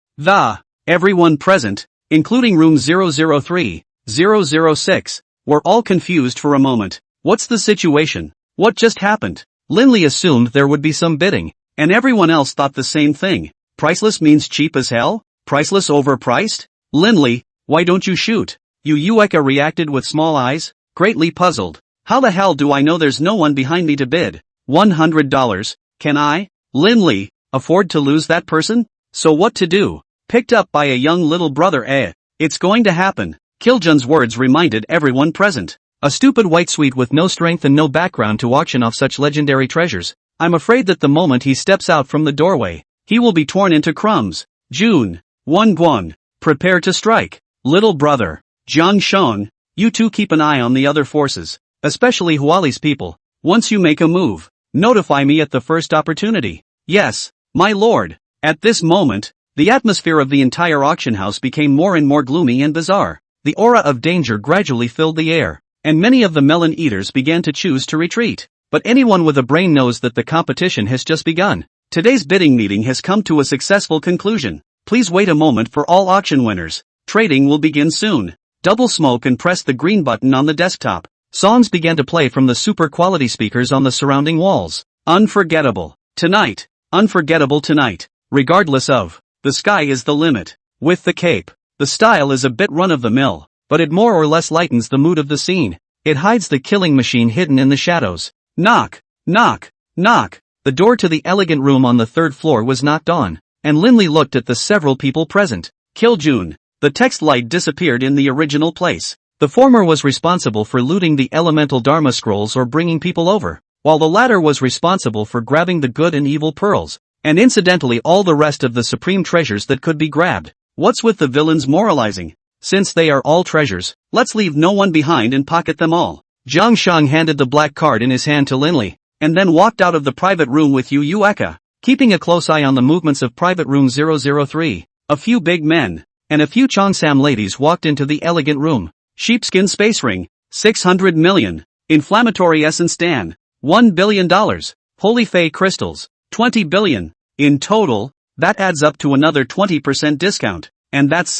Everyone present, including room 003, 006, were all confused for a moment. What's the situation? What just happened? Linley assumed there would be some bidding, and everyone else thought the same thing. Priceless means cheap as hell? Priceless overpriced? Linley, why don't you shoot? Eureka reacted with small eyes, greatly puzzled. How the hell do I know there's no one behind me to bid? $100, can I, Linley, afford to lose that person? So what to do? Picked up by a young little brother. It's going to happen. Kiljun's words reminded everyone present. A stupid white sweet with no strength and no background to auction off such legendary treasures. I'm afraid that the moment he steps out from the doorway, he will be torn into crumbs. June. Guan. Prepare to strike. Little brother. Jiang Sheng, you two keep an eye on the other forces, especially Huali's people. Once you make a move, notify me at the first opportunity. Yes, my lord. At this moment, the atmosphere of the entire auction house became more and more gloomy and bizarre. The aura of danger gradually filled the air, and many of the melon eaters began to choose to retreat. But anyone with a brain knows that the competition has just begun. Today's bidding meeting has come to a successful conclusion. Please wait a moment for all auction winners. Trading will begin soon. Double smoke and press the green button on the desktop. Songs began to play from the super quality speakers on the surrounding walls. Unforgettable. Tonight. Unforgettable tonight. Regardless of. The sky is the limit. With the cape. The style is a bit run-of-the-mill, but it more or less lightens the mood of the scene. It hides the killing machine hidden in the shadows. Knock. Knock. Knock. The door to the elegant room on the 3rd floor was knocked on, and Linley looked at the several people present. Kiljun. The text light disappeared in the original place. The former was responsible for looting the elemental Dharma scrolls or bringing people over, while the latter was responsible for grabbing the good and evil pearls, and incidentally all the rest of the supreme treasures that could be grabbed. What's with the villains moralizing? Since they are all treasures, let's leave no one behind and pocket them all. Jiang Sheng handed the black card in his hand to Linley, and then walked out of the private room with Eureka, keeping a close eye on the movements of private room 003. A few big men, and a few Cheongsam ladies walked into the elegant room. Sheepskin space ring, 600 million. Inflammatory essence Dan, $1 billion. Holy Fey crystals, 20 billion. In total, that adds up to another 20% discount, and that's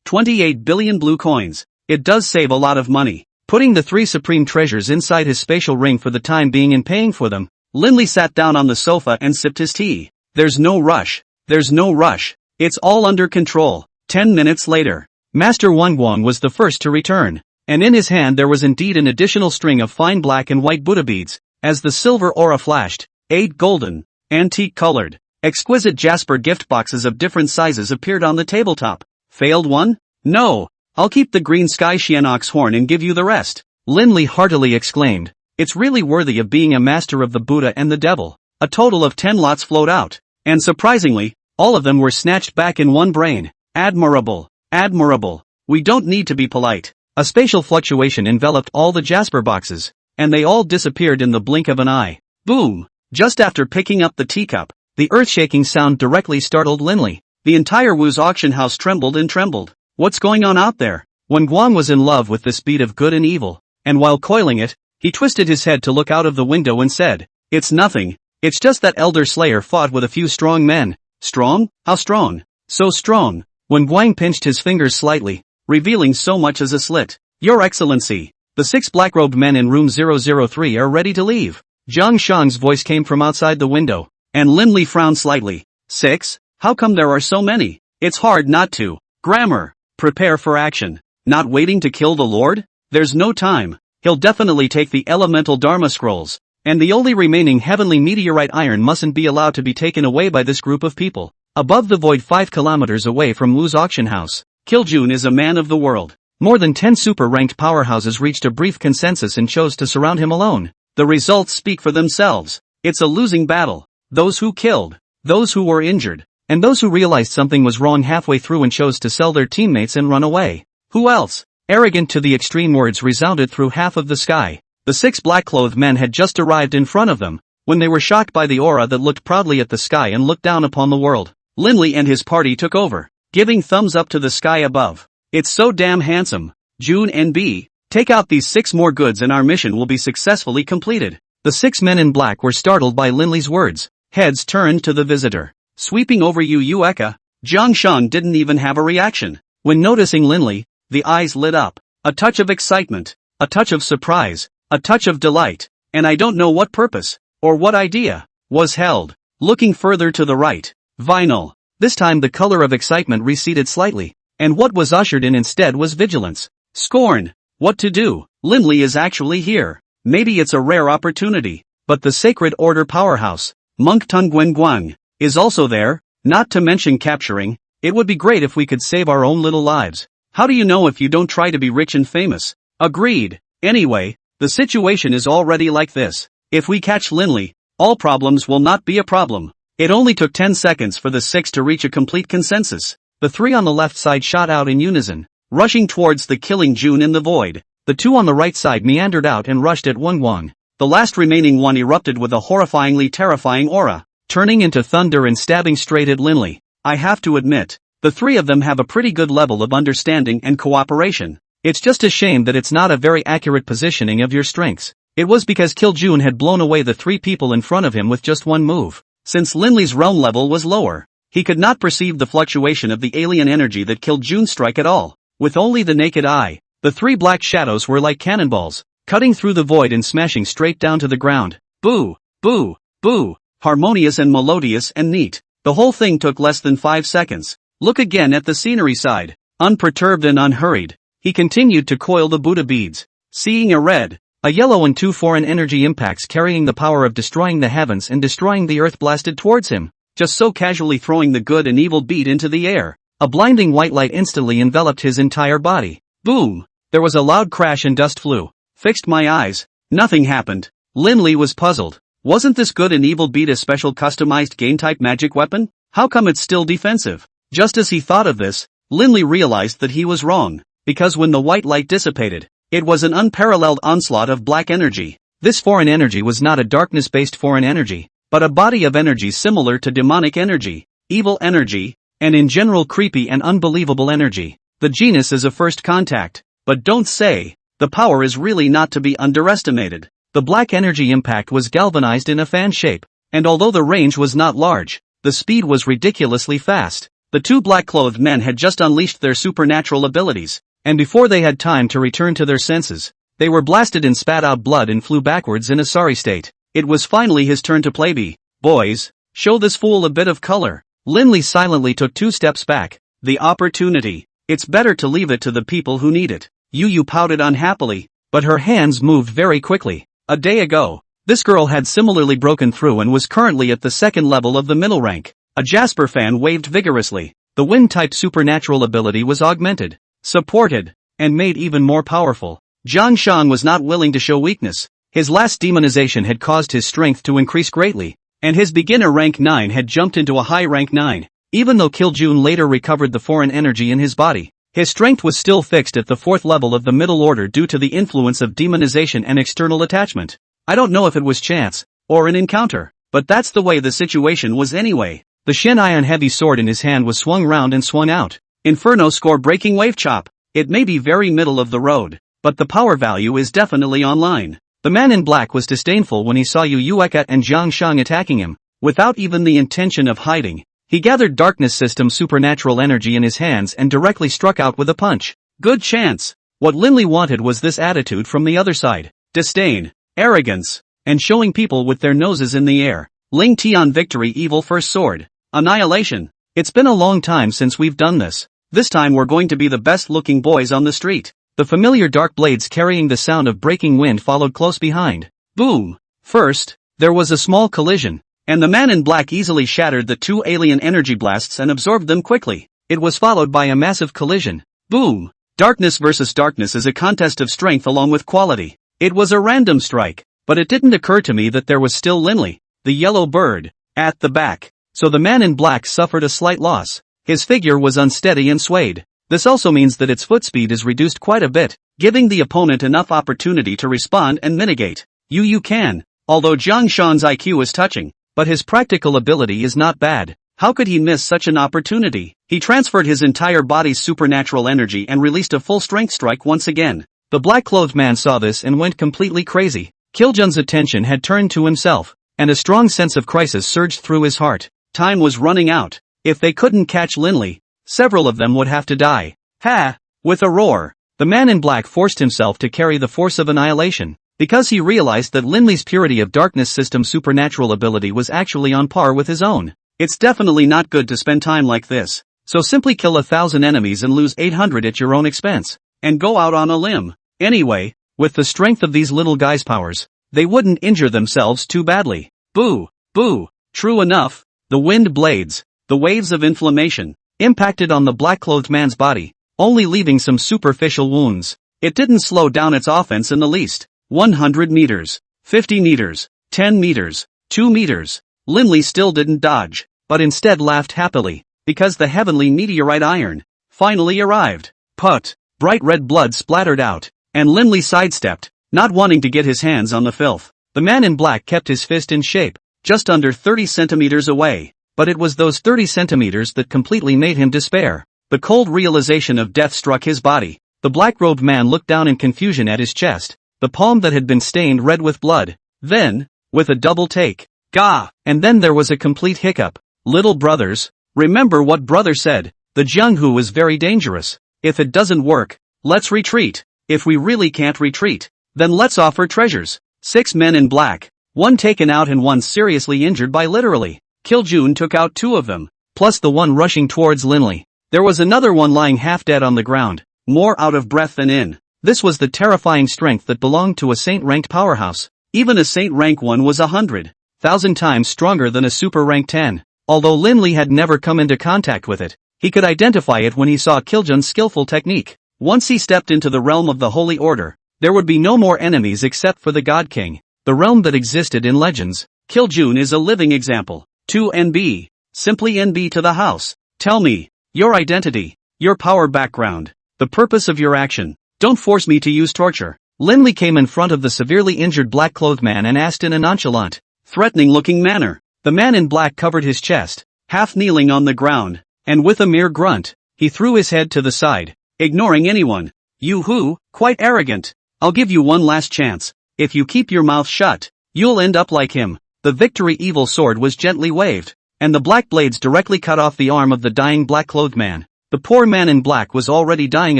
28 billion blue coins. It does save a lot of money. Putting the 3 supreme treasures inside his spatial ring for the time being and paying for them, Linley sat down on the sofa and sipped his tea. There's no rush. There's no rush. It's all under control. 10 minutes later, Master Guang was the first to return, and in his hand there was indeed an additional string of fine black and white Buddha beads. As the silver aura flashed, 8 golden, antique-colored, exquisite jasper gift boxes of different sizes appeared on the tabletop. Failed one? No. I'll keep the green sky Xianox horn and give you the rest. Linley heartily exclaimed. It's really worthy of being a master of the Buddha and the devil. A total of 10 lots flowed out, and surprisingly, all of them were snatched back in one brain. Admirable. Admirable. We don't need to be polite. A spatial fluctuation enveloped all the jasper boxes, and they all disappeared in the blink of an eye. Boom! Just after picking up the teacup, the earth-shaking sound directly startled Linley. The entire Wu's auction house trembled and trembled. What's going on out there? When Guang was in love with this bead of good and evil, and while coiling it, he twisted his head to look out of the window and said, It's nothing, it's just that Elder Slayer fought with a few strong men, Strong? How strong? So strong. When Guang pinched his fingers slightly, revealing so much as a slit. Your Excellency, the 6 black-robed men in room 003 are ready to leave. Zhang Shang's voice came from outside the window, and Lin Li frowned slightly. 6? How come there are so many? It's hard not to. Grammar. Prepare for action. Not waiting to kill the Lord? There's no time. He'll definitely take the elemental Dharma scrolls, and the only remaining heavenly meteorite iron mustn't be allowed to be taken away by this group of people. Above the void 5 kilometers away from Wu's auction house, Kiljun is a man of the world. More than 10 super-ranked powerhouses reached a brief consensus and chose to surround him alone. The results speak for themselves. It's a losing battle. Those who killed, those who were injured, and those who realized something was wrong halfway through and chose to sell their teammates and run away. Who else? Arrogant to the extreme words resounded through half of the sky. The 6 black-clothed men had just arrived in front of them, when they were shocked by the aura that looked proudly at the sky and looked down upon the world. Lin Li and his party took over, giving thumbs up to the sky above. It's so damn handsome. June NB, take out these 6 more goods and our mission will be successfully completed. The 6 men in black were startled by Lin Li's words. Heads turned to the visitor. Sweeping over Yueka, Zhang Shang didn't even have a reaction. When noticing Lin Li, the eyes lit up. A touch of excitement, a touch of surprise, a touch of delight, and I don't know what purpose, or what idea, was held. Looking further to the right, vinyl. This time the color of excitement receded slightly, and what was ushered in instead was vigilance. Scorn. What to do? Lin Li is actually here. Maybe it's a rare opportunity, but the Sacred Order powerhouse, Monk Tun Guang, is also there, not to mention capturing. It would be great if we could save our own little lives. How do you know if you don't try to be rich and famous? Agreed. Anyway, the situation is already like this. If we catch Lin Li, all problems will not be a problem. It only took 10 seconds for the 6 to reach a complete consensus. The 3 on the left side shot out in unison, rushing towards the killing June in the void. The 2 on the right side meandered out and rushed at Wang. The last remaining one erupted with a horrifyingly terrifying aura, turning into thunder and stabbing straight at Lin Li. I have to admit, the 3 of them have a pretty good level of understanding and cooperation. It's just a shame that it's not a very accurate positioning of your strengths. It was because Kiljun had blown away the 3 people in front of him with just one move. Since Lin Li's realm level was lower, he could not perceive the fluctuation of the alien energy that Kiljun's strike at all. With only the naked eye, the 3 black shadows were like cannonballs, cutting through the void and smashing straight down to the ground. Boo! Boo! Boo! Harmonious and melodious and neat. The whole thing took less than 5 seconds. Look again at the scenery side. Unperturbed and unhurried, he continued to coil the Buddha beads. Seeing a red, a yellow and 2 foreign energy impacts carrying the power of destroying the heavens and destroying the earth blasted towards him, just so casually throwing the good and evil bead into the air. A blinding white light instantly enveloped his entire body. Boom! There was a loud crash and dust flew. Fixed my eyes. Nothing happened. Lin Li was puzzled. Wasn't this good and evil bead a special customized game-type magic weapon? How come it's still defensive? Just as he thought of this, Lin Li realized that he was wrong, because when the white light dissipated, it was an unparalleled onslaught of black energy. This foreign energy was not a darkness-based foreign energy, but a body of energy similar to demonic energy, evil energy, and in general creepy and unbelievable energy. The genus is a first contact, but don't say, the power is really not to be underestimated. The black energy impact was galvanized in a fan shape, and although the range was not large, the speed was ridiculously fast. The 2 black-clothed men had just unleashed their supernatural abilities, and before they had time to return to their senses, they were blasted and spat out blood and flew backwards in a sorry state. It was finally his turn to play. Boys, show this fool a bit of color. Lin Li silently took 2 steps back. The opportunity. It's better to leave it to the people who need it. Yu pouted unhappily, but her hands moved very quickly. A day ago, this girl had similarly broken through and was currently at the 2nd level of the middle rank. A Jasper fan waved vigorously. The wind-type supernatural ability was augmented, supported, and made even more powerful. Zhang Shang was not willing to show weakness. His last demonization had caused his strength to increase greatly, and his beginner rank 9 had jumped into a high rank 9. Even though Kiljun later recovered the foreign energy in his body, his strength was still fixed at the 4th level of the middle order due to the influence of demonization and external attachment. I don't know if it was chance, or an encounter, but that's the way the situation was anyway. The Shen Ion heavy sword in his hand was swung round and swung out. Inferno score breaking wave chop. It may be very middle of the road, but the power value is definitely online. The man in black was disdainful when he saw Yueka and Zhang Shang attacking him. Without even the intention of hiding, He gathered darkness system supernatural energy in his hands and directly struck out with a punch. Good chance. What Linley wanted was this attitude from the other side. Disdain, arrogance, and showing people with their noses in the air. Ling Tian victory evil first sword. Annihilation. It's been a long time since we've done this. This time we're going to be the best looking boys on the street. The familiar dark blades carrying the sound of breaking wind followed close behind. Boom. First, there was a small collision, and the man in black easily shattered the two alien energy blasts and absorbed them quickly. It was followed by a massive collision. Boom. Darkness versus darkness is a contest of strength along with quality. It was a random strike, but it didn't occur to me that there was still Linley, the yellow bird, at the back. So the man in black suffered a slight loss. His figure was unsteady and swayed. This also means that its foot speed is reduced quite a bit, giving the opponent enough opportunity to respond and mitigate. You can. Although Jiang Shan's IQ is touching, but his practical ability is not bad. How could he miss such an opportunity? He transferred his entire body's supernatural energy and released a full strength strike once again. The black-clothed man saw this and went completely crazy. Kiljun's attention had turned to himself, and a strong sense of crisis surged through his heart. Time was running out. If they couldn't catch Linley, several of them would have to die. Ha! With a roar, the man in black forced himself to carry the force of annihilation, because he realized that Linley's purity of darkness system supernatural ability was actually on par with his own. It's definitely not good to spend time like this, so simply kill 1,000 enemies and lose 800 at your own expense, and go out on a limb. Anyway, with the strength of these little guys' powers, they wouldn't injure themselves too badly. Boo! Boo! True enough, the wind blades, the waves of inflammation, impacted on the black-clothed man's body, only leaving some superficial wounds. It didn't slow down its offense in the least. 100 meters, 50 meters, 10 meters, 2 meters. Linley still didn't dodge, but instead laughed happily, because the heavenly meteorite iron finally arrived. Put! Bright red blood splattered out, and Linley sidestepped, not wanting to get his hands on the filth. The man in black kept his fist in shape, just under 30 centimeters away, but it was those 30 centimeters that completely made him despair. The cold realization of death struck his body. The black-robed man looked down in confusion at his chest, the palm that had been stained red with blood. Then, with a double take, gah! And then there was a complete hiccup. Little brothers, remember what brother said, the Jianghu is very dangerous. If it doesn't work, let's retreat. If we really can't retreat, then let's offer treasures. 6 men in black, one taken out and one seriously injured by literally. Kiljun took out 2 of them, plus the one rushing towards Linley. There was another one lying half dead on the ground, more out of breath than in. This was the terrifying strength that belonged to a saint-ranked powerhouse. Even a saint rank 1 was 100,000 times stronger than a super rank 10. Although Linley had never come into contact with it, he could identify it when he saw Kiljun's skillful technique. Once he stepped into the realm of the Holy Order, there would be no more enemies except for the God King, the realm that existed in legends. Kiljun is a living example. 2 NB. Simply NB to the house. Tell me, your identity, your power background, the purpose of your action. Don't force me to use torture. Linley came in front of the severely injured black-clothed man and asked in a nonchalant, threatening-looking manner. The man in black covered his chest, half kneeling on the ground, and with a mere grunt, he threw his head to the side, ignoring anyone. You who, quite arrogant. I'll give you one last chance. If you keep your mouth shut, you'll end up like him. The victory evil sword was gently waved, and the black blades directly cut off the arm of the dying black-clothed man. The poor man in black was already dying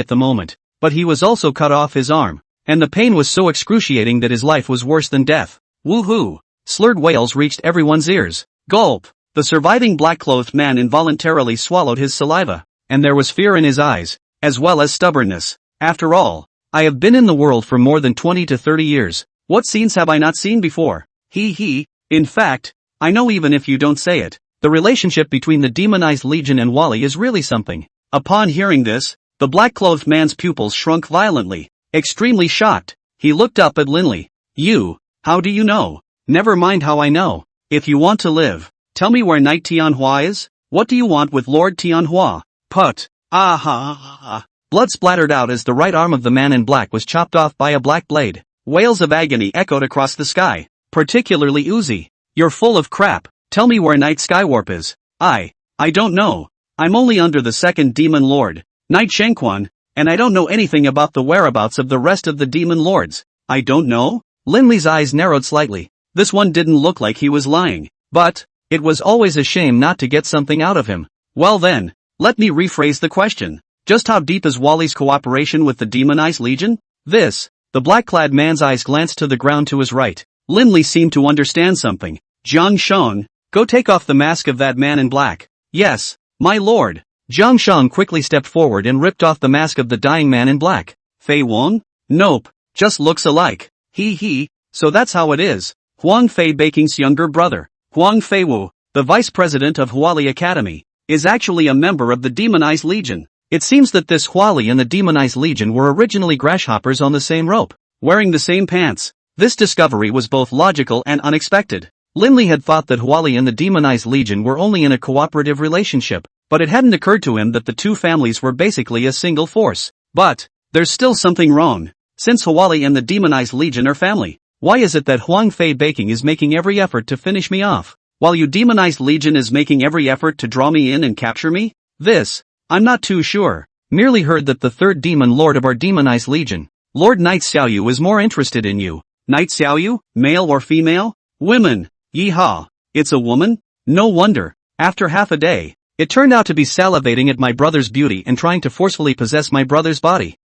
at the moment, but he was also cut off his arm, and the pain was so excruciating that his life was worse than death. Woohoo! Slurred wails reached everyone's ears. Gulp! The surviving black-clothed man involuntarily swallowed his saliva, and there was fear in his eyes, as well as stubbornness. After all, I have been in the world for more than 20 to 30 years. What scenes have I not seen before? In fact, I know even if you don't say it, the relationship between the demonized Legion and Wally is really something. Upon hearing this, the black-clothed man's pupils shrunk violently. Extremely shocked, he looked up at Linley. You, how do you know? Never mind how I know. If you want to live, tell me where Knight Tianhua is? What do you want with Lord Tianhua? Put. Ah. Blood splattered out as the right arm of the man in black was chopped off by a black blade. Wails of agony echoed across the sky, particularly Uzi. You're full of crap. Tell me where Knight Skywarp is. I don't know. I'm only under the second demon lord, Knight Shengquan, and I don't know anything about the whereabouts of the rest of the demon lords. I don't know? Linley's eyes narrowed slightly. This one didn't look like he was lying. But It was always a shame not to get something out of him. Well then, let me rephrase the question. Just how deep is Wally's cooperation with the demonized legion? The black-clad man's eyes glanced to the ground to his right. Linley seemed to understand something. Jiang Shang, go take off the mask of that man in black. Yes, my lord. Jiang Shang quickly stepped forward and ripped off the mask of the dying man in black. Fei Wong? Nope, just looks alike. So that's how it is. Huang Fei Baking's younger brother, Huang Feiwu, the vice president of Huali Academy, is actually a member of the demonized legion. It seems that this Huali and the demonized legion were originally grasshoppers on the same rope, wearing the same pants. This discovery was both logical and unexpected. Linley had thought that Huali and the demonized legion were only in a cooperative relationship, but it hadn't occurred to him that the two families were basically a single force. But there's still something wrong. Since Huali and the demonized legion are family, why is it that Huang Fei Baking is making every effort to finish me off, while you demonized legion is making every effort to draw me in and capture me? I'm not too sure. Merely heard that the third demon lord of our demonized legion, Lord Knight Xiaoyu, is more interested in you. Knight Xiaoyu? Male or female? Women. Yeehaw. It's a woman? No wonder. After half a day, it turned out to be salivating at my brother's beauty and trying to forcefully possess my brother's body.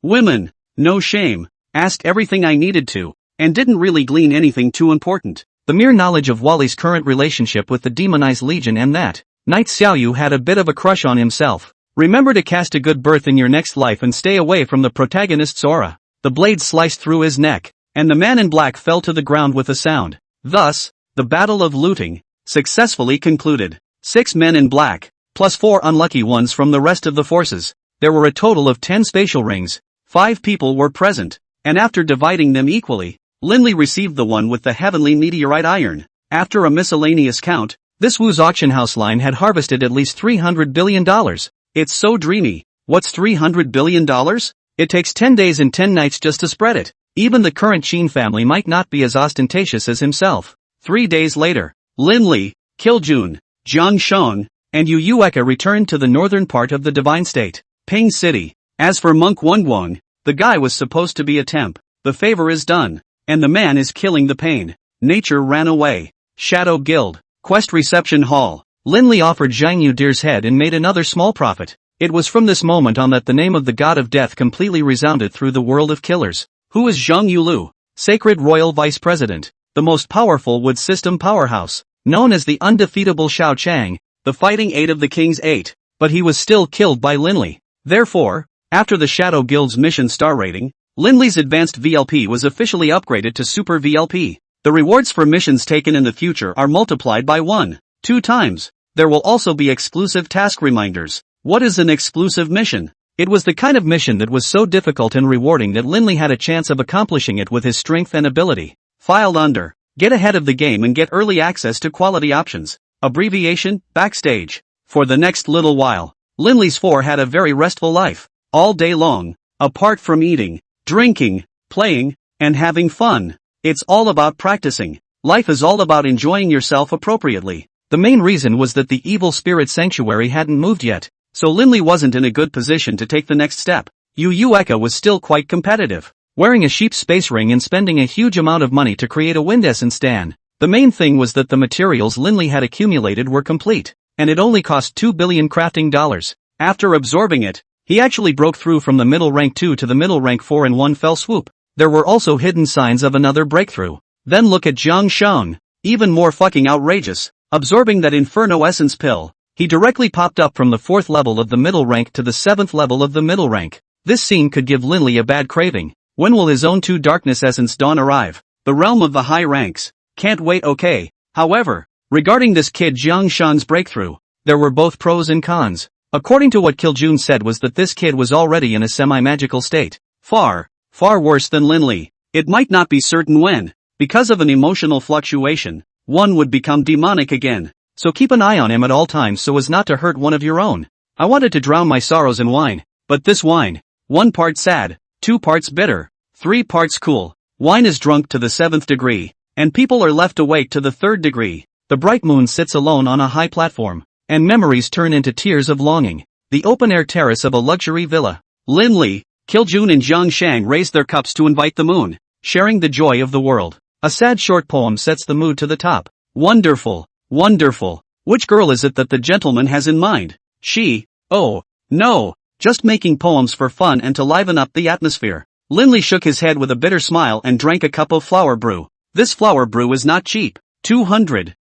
Women. No shame. Asked everything I needed to, and didn't really glean anything too important. The mere knowledge of Wally's current relationship with the demonized legion and that Knight Xiaoyu had a bit of a crush on himself. Remember to cast a good berth in your next life and stay away from the protagonist's aura. The blade sliced through his neck, and the man in black fell to the ground with a sound. Thus, the Battle of Looting successfully concluded. 6 men in black, plus 4 unlucky ones from the rest of the forces. There were a total of 10 spatial rings. 5 people were present, and after dividing them equally, Linley received the one with the heavenly meteorite iron. After a miscellaneous count, this Wu's auction house line had harvested at least $300 billion. It's so dreamy. What's $300 billion? It takes 10 days and 10 nights just to spread it. Even the current Qin family might not be as ostentatious as himself. 3 days later, Linley, Kiljun, Jiang Shang, and Yu Yueka returned to the northern part of the Divine State, Ping City. As for Monk Wonguang, the guy was supposed to be a temp. The favor is done, and the man is killing the pain. Nature ran away. Shadow Guild, Quest Reception Hall. Linley offered Zhang Yudir's head and made another small profit. It was from this moment on that the name of the god of death completely resounded through the world of killers. Who is Zhang Yulu? Sacred Royal Vice President, the most powerful wood system powerhouse, known as the undefeatable Shao Chang, the fighting 8 of the King's 8, but he was still killed by Linley. Therefore, after the Shadow Guild's mission star rating, Linley's advanced VLP was officially upgraded to Super VLP. The rewards for missions taken in the future are multiplied by 2 times. There will also be exclusive task reminders. What is an exclusive mission? It was the kind of mission that was so difficult and rewarding that Linley had a chance of accomplishing it with his strength and ability. Filed under. Get ahead of the game and get early access to quality options. Abbreviation, Backstage. For the next little while, Linley's 4 had a very restful life. All day long, apart from eating, drinking, playing, and having fun. It's all about practicing. Life is all about enjoying yourself appropriately. The main reason was that the evil spirit sanctuary hadn't moved yet, so Linley wasn't in a good position to take the next step. Yu Yueka was still quite competitive, wearing a sheep space ring and spending a huge amount of money to create a wind essence stand. The main thing was that the materials Linley had accumulated were complete, and it only cost 2 billion crafting dollars. After absorbing it, he actually broke through from the middle rank 2 to the middle rank 4 in one fell swoop. There were also hidden signs of another breakthrough. Then look at Jiang Shang. Even more fucking outrageous. Absorbing that Inferno Essence pill, he directly popped up from the 4th level of the middle rank to the 7th level of the middle rank. This scene could give Linley a bad craving. When will his own 2 Darkness Essence Dawn arrive? The realm of the high ranks. Can't wait. Okay. However, regarding this kid Jiang Shang's breakthrough, there were both pros and cons. According to what Kiljun said was that this kid was already in a semi-magical state. Far worse than Linley. It might not be certain when, because of an emotional fluctuation, one would become demonic again. So keep an eye on him at all times so as not to hurt one of your own. I wanted to drown my sorrows in wine, but this wine, 1 part sad, 2 parts bitter, 3 parts cool. Wine is drunk to the 7th degree, and people are left awake to the 3rd degree. The bright moon sits alone on a high platform, and memories turn into tears of longing. The open-air terrace of a luxury villa. Linley, Kiljun and Jiang Shang raised their cups to invite the moon, sharing the joy of the world. A sad short poem sets the mood to the top. Wonderful. Wonderful. Which girl is it that the gentleman has in mind? She? Oh, no. Just making poems for fun and to liven up the atmosphere. Linley shook his head with a bitter smile and drank a cup of flower brew. This flower brew is not cheap. 200,000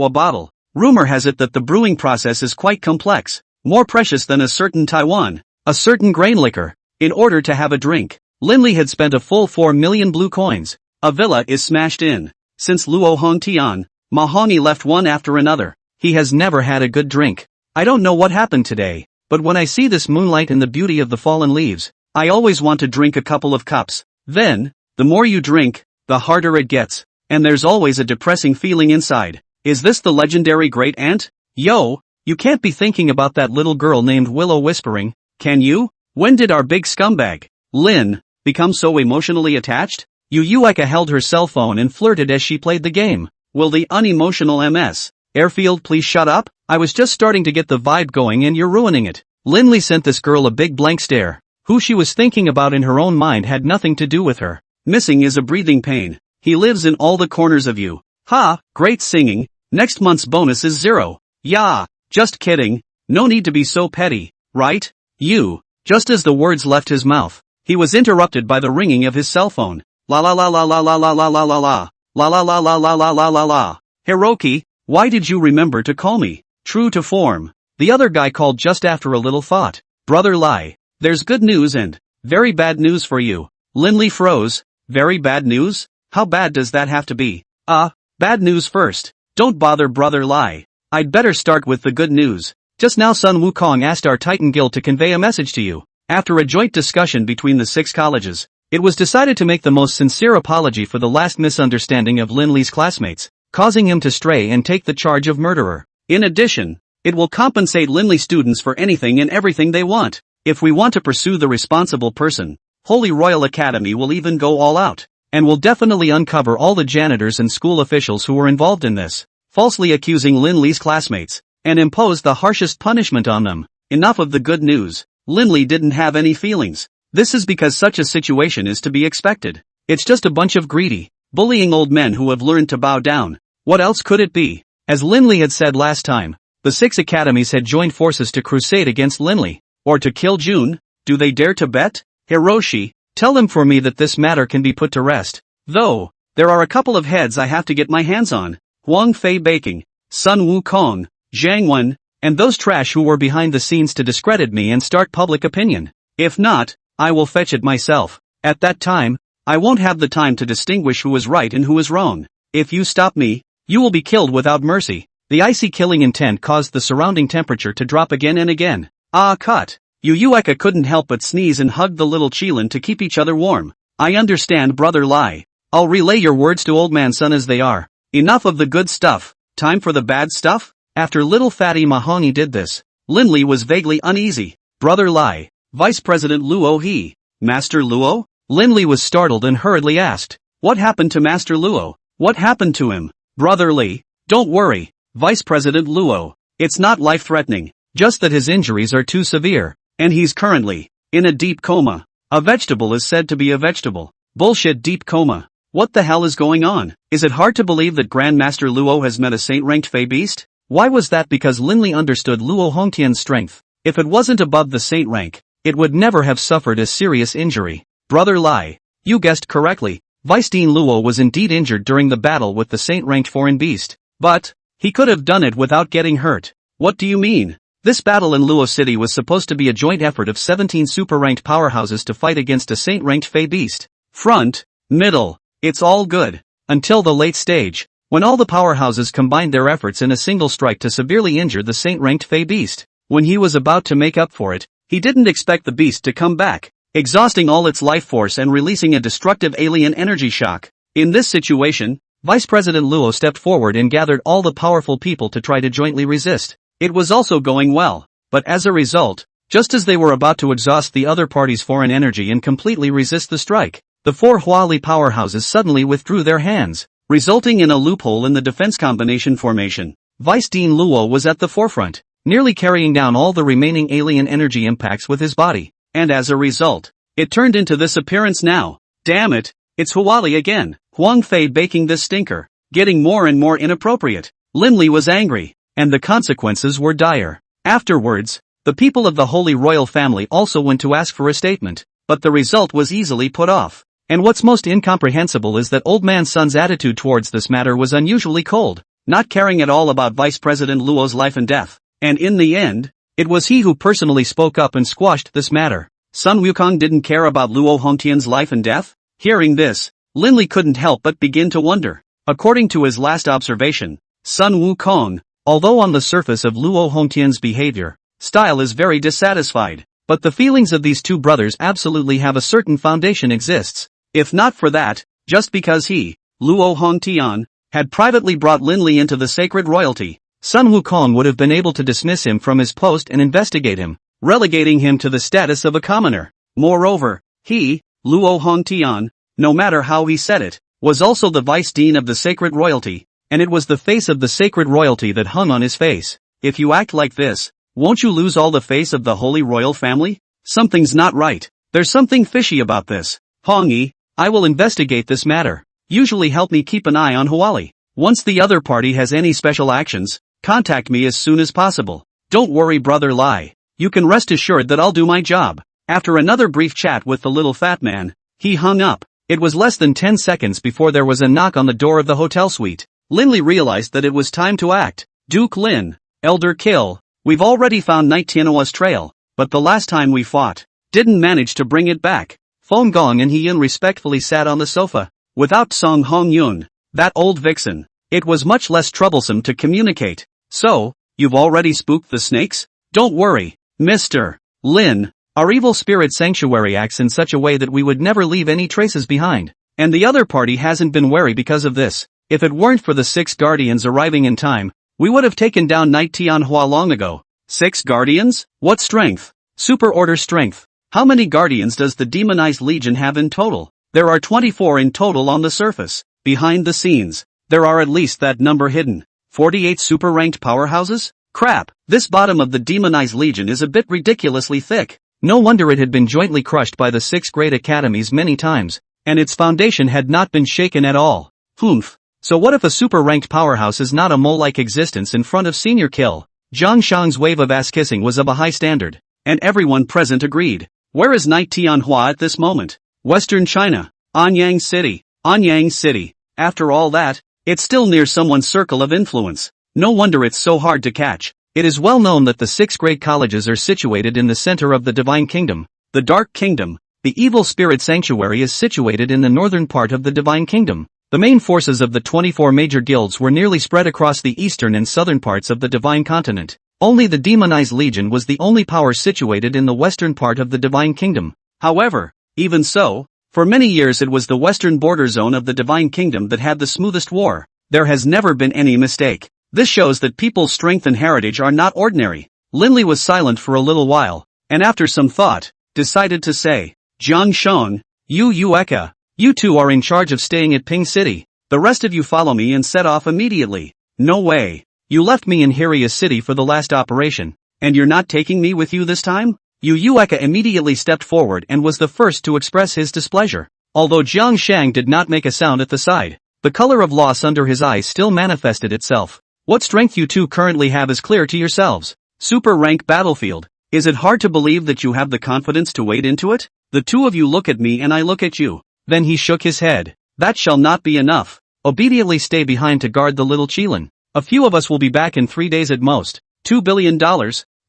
a bottle. Rumor has it that the brewing process is quite complex. More precious than a certain Taiwan. A certain grain liquor. In order to have a drink, Linley had spent a full 4 million blue coins. A villa is smashed in. Since Luo Hongtian, Mahoney left one after another. He has never had a good drink. I don't know what happened today, but when I see this moonlight and the beauty of the fallen leaves, I always want to drink a couple of cups. Then, the more you drink, the harder it gets, and there's always a depressing feeling inside. Is this the legendary great aunt? Yo, you can't be thinking about that little girl named Willow whispering, can you? When did our big scumbag, Lin, become so emotionally attached? Yueka held her cell phone and flirted as she played the game. Will the unemotional MS, Airfield please shut up? I was just starting to get the vibe going and you're ruining it. Linley sent this girl a big blank stare. Who she was thinking about in her own mind had nothing to do with her. Missing is a breathing pain. He lives in all the corners of you. Ha, great singing. Next month's bonus is 0. Yeah, just kidding. No need to be so petty, right? You. Just as the words left his mouth, he was interrupted by the ringing of his cell phone. La la la la la la la la la la la. La la la la la la la la la. Hiroki, why did you remember to call me? True to form. The other guy called just after a little thought. Brother Lai, there's good news and very bad news for you. Linley froze. Very bad news? How bad does that have to be? Bad news first. Don't bother Brother Lai. I'd better start with the good news. Just now Sun Wukong asked our Titan Guild to convey a message to you. After a joint discussion between the 6 colleges, it was decided to make the most sincere apology for the last misunderstanding of Linley's classmates, causing him to stray and take the charge of murderer. In addition, it will compensate Linley students for anything and everything they want. If we want to pursue the responsible person, Holy Royal Academy will even go all out, and will definitely uncover all the janitors and school officials who were involved in this, falsely accusing Linley's classmates, and impose the harshest punishment on them. Enough of the good news. Linley didn't have any feelings. This is because such a situation is to be expected. It's just a bunch of greedy, bullying old men who have learned to bow down. What else could it be? As Linley had said last time, the 6 academies had joined forces to crusade against Linley. Or to kill June? Do they dare to bet? Hiroshi, tell them for me that this matter can be put to rest. Though, there are a couple of heads I have to get my hands on. Huang Fei Baking, Sun Wukong, Zhang Wen, and those trash who were behind the scenes to discredit me and start public opinion. If not, I will fetch it myself. At that time, I won't have the time to distinguish who is right and who is wrong. If you stop me, you will be killed without mercy. The icy killing intent caused the surrounding temperature to drop again and again. Cut. Yueka couldn't help but sneeze and hugged the little Qilin to keep each other warm. I understand Brother Lai. I'll relay your words to Old Man Sun as they are. Enough of the good stuff. Time for the bad stuff? After little fatty Mahoney did this, Linley was vaguely uneasy. Brother Lai. Vice President Luo He. Master Luo? Linley was startled and hurriedly asked. What happened to Master Luo? What happened to him? Brother Li. Don't worry, Vice President Luo. It's not life-threatening, just that his injuries are too severe, and he's currently in a deep coma. A vegetable is said to be a vegetable. Bullshit deep coma. What the hell is going on? Is it hard to believe that Grandmaster Luo has met a saint-ranked Fey beast? Why was that? Because Linley understood Luo Hongtian's strength. If it wasn't above the saint rank, it would never have suffered a serious injury. Brother Lai, you guessed correctly. Vice Dean Luo was indeed injured during the battle with the saint-ranked foreign beast. But he could have done it without getting hurt. What do you mean? This battle in Luo City was supposed to be a joint effort of 17 super-ranked powerhouses to fight against a saint-ranked Fey beast. Front, middle, it's all good. Until the late stage, when all the powerhouses combined their efforts in a single strike to severely injure the saint-ranked Fey beast. When he was about to make up for it, he didn't expect the beast to come back, exhausting all its life force and releasing a destructive alien energy shock. In this situation, Vice President Luo stepped forward and gathered all the powerful people to try to jointly resist. It was also going well, but as a result, just as they were about to exhaust the other party's foreign energy and completely resist the strike, the 4 Huali powerhouses suddenly withdrew their hands, resulting in a loophole in the defense combination formation. Vice Dean Luo was at the forefront, nearly carrying down all the remaining alien energy impacts with his body, and as a result, it turned into this appearance now. Damn it, it's Huali again. Huang Fei baking this stinker, getting more and more inappropriate. Linli was angry, and the consequences were dire. Afterwards, the people of the Holy Royal Family also went to ask for a statement, but the result was easily put off. And what's most incomprehensible is that Old Man Sun's attitude towards this matter was unusually cold, not caring at all about Vice President Luo's life and death. And in the end, it was he who personally spoke up and squashed this matter. Sun Wukong didn't care about Luo Hongtian's life and death? Hearing this, Linli couldn't help but begin to wonder. According to his last observation, Sun Wukong, although on the surface of Luo Hongtian's behavior, style is very dissatisfied, but the feelings of these two brothers absolutely have a certain foundation exists. If not for that, just because he, Luo Hongtian, had privately brought Linli into the sacred royalty, Sun Wukong would have been able to dismiss him from his post and investigate him, relegating him to the status of a commoner. Moreover, he, Luo Hongtian, no matter how he said it, was also the vice dean of the sacred royalty, and it was the face of the sacred royalty that hung on his face. If you act like this, won't you lose all the face of the Holy Royal Family? Something's not right. There's something fishy about this. Hongyi, I will investigate this matter. Usually help me keep an eye on Huali. Once the other party has any special actions, contact me as soon as possible. Don't worry, brother Lai. You can rest assured that I'll do my job. After another brief chat with the little fat man, he hung up. It was less than 10 seconds before there was a knock on the door of the hotel suite. Linli realized that it was time to act. Duke Lin, Elder Kill, we've already found Knight Tianhua's trail, but the last time we fought, didn't manage to bring it back. Feng Gong and He Yun respectfully sat on the sofa. Without Song Hong Yun, that old vixen, it was much less troublesome to communicate. So, you've already spooked the snakes? Don't worry, Mr. Lin. Our evil spirit sanctuary acts in such a way that we would never leave any traces behind. And the other party hasn't been wary because of this. If it weren't for the 6 guardians arriving in time, we would have taken down Knight Tianhua long ago. 6 guardians? What strength? Super order strength. How many guardians does the demonized legion have in total? There are 24 in total on the surface. Behind the scenes, there are at least that number hidden. 48 super-ranked powerhouses? Crap, this bottom of the demonized legion is a bit ridiculously thick. No wonder it had been jointly crushed by the 6 great academies many times, and its foundation had not been shaken at all. Humph. So what if a super-ranked powerhouse is not a mole-like existence in front of Senior Kill? Zhang Shang's wave of ass-kissing was of a high standard, and everyone present agreed. Where is Knight Tianhua at this moment? Western China. Anyang City. Anyang City. After all that, it's still near someone's circle of influence. No wonder it's so hard to catch. It is well known that the 6 great colleges are situated in the center of the Divine Kingdom. The Dark Kingdom, the Evil Spirit Sanctuary, is situated in the northern part of the Divine Kingdom. The main forces of the 24 major guilds were nearly spread across the eastern and southern parts of the Divine Continent. Only the Demonized Legion was the only power situated in the western part of the Divine Kingdom. However, even so, for many years it was the western border zone of the Divine Kingdom that had the smoothest war. There has never been any mistake. This shows that people's strength and heritage are not ordinary. Linli was silent for a little while, and after some thought, decided to say, Jiang Sheng, Yu Yueka, you two are in charge of staying at Ping City. The rest of you follow me and set off immediately. No way. You left me in Heria City for the last operation, and you're not taking me with you this time? Yu Yueka immediately stepped forward and was the first to express his displeasure. Although Jiang Shang did not make a sound at the side, the color of loss under his eyes still manifested itself. What strength you two currently have is clear to yourselves. Super rank battlefield. Is it hard to believe that you have the confidence to wade into it? The two of you look at me and I look at you. Then he shook his head. That shall not be enough. Obediently stay behind to guard the little Qilin. A few of us will be back in 3 days at most. $2 billion.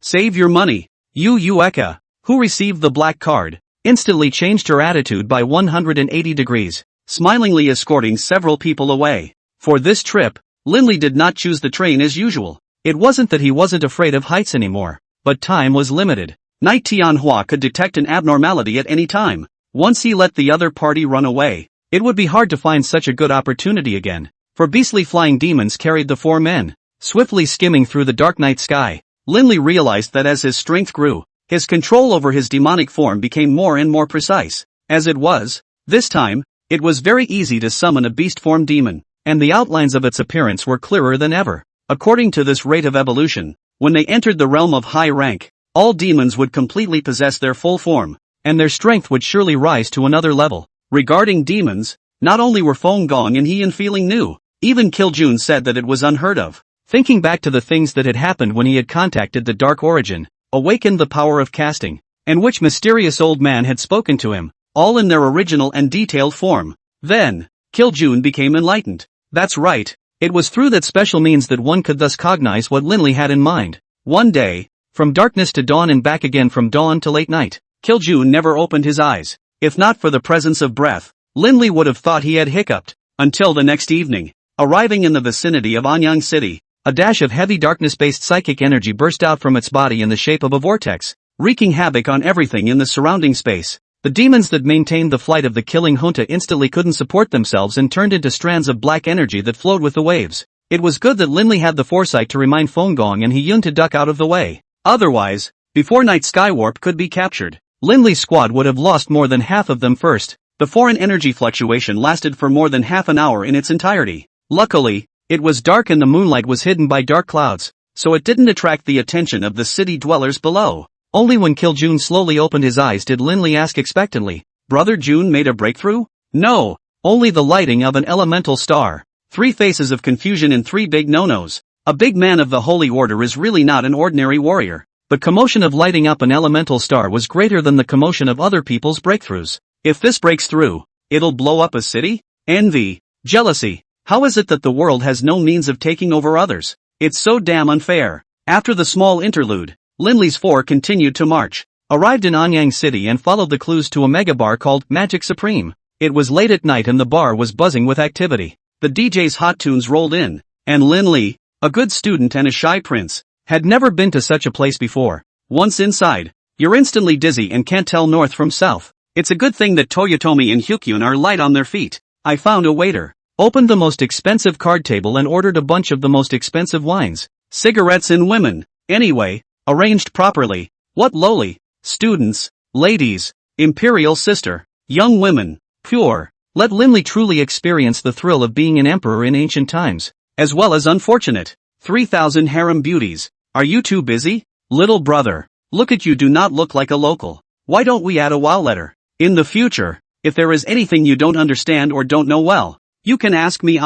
Save your money. Yu Yueka, who received the black card, instantly changed her attitude by 180 degrees, smilingly escorting several people away. For this trip, Linli did not choose the train as usual. It wasn't that he wasn't afraid of heights anymore, but time was limited. Knight Tianhua could detect an abnormality at any time. Once he let the other party run away, it would be hard to find such a good opportunity again. For beastly flying demons carried the 4 men, swiftly skimming through the dark night sky. Linli realized that as his strength grew, his control over his demonic form became more and more precise. As it was, this time, it was very easy to summon a beast form demon, and the outlines of its appearance were clearer than ever. According to this rate of evolution, when they entered the realm of high rank, all demons would completely possess their full form, and their strength would surely rise to another level. Regarding demons, not only were Feng Gong and He Yun feeling new, even Kiljun said that it was unheard of. Thinking back to the things that had happened when he had contacted the Dark Origin, awakened the power of casting, and which mysterious old man had spoken to him, all in their original and detailed form. Then, Kiljun became enlightened. That's right, it was through that special means that one could thus cognize what Linley had in mind. One day, from darkness to dawn and back again from dawn to late night, Kiljun never opened his eyes. If not for the presence of breath, Linley would have thought he had hiccuped. Until the next evening, arriving in the vicinity of Anyang City, a dash of heavy darkness-based psychic energy burst out from its body in the shape of a vortex, wreaking havoc on everything in the surrounding space. The demons that maintained the flight of the killing junta instantly couldn't support themselves and turned into strands of black energy that flowed with the waves. It was good that Linley had the foresight to remind Feng and He-yun to duck out of the way. Otherwise, before Night Skywarp could be captured, Linley's squad would have lost more than half of them first. The foreign energy fluctuation lasted for more than half an hour in its entirety. Luckily, it was dark and the moonlight was hidden by dark clouds, so it didn't attract the attention of the city dwellers below. Only when Kiljun slowly opened his eyes did Linley ask expectantly, "Brother June made a breakthrough?" "No, only the lighting of an elemental star." Three faces of confusion and three big no-nos. A big man of the Holy Order is really not an ordinary warrior. The commotion of lighting up an elemental star was greater than the commotion of other people's breakthroughs. If this breaks through, it'll blow up a city? Envy, jealousy. How is it that the world has no means of taking over others? It's so damn unfair. After the small interlude, Linley's four continued to march, arrived in Anyang City and followed the clues to a mega bar called Magic Supreme. It was late at night and the bar was buzzing with activity. The DJ's hot tunes rolled in, and Linley, a good student and a shy prince, had never been to such a place before. Once inside, you're instantly dizzy and can't tell north from south. It's a good thing that Toyotomi and Hyukyun are light on their feet. I found a waiter, opened the most expensive card table and ordered a bunch of the most expensive wines, cigarettes and women, anyway, arranged properly. What lowly, students, ladies, imperial sister, young women, pure. Let Linley truly experience the thrill of being an emperor in ancient times, as well as unfortunate. 3,000 harem beauties. Are you too busy? Little brother, look at you, do not look like a local. Why don't we add a wow letter? In the future, if there is anything you don't understand or don't know well, you can ask me.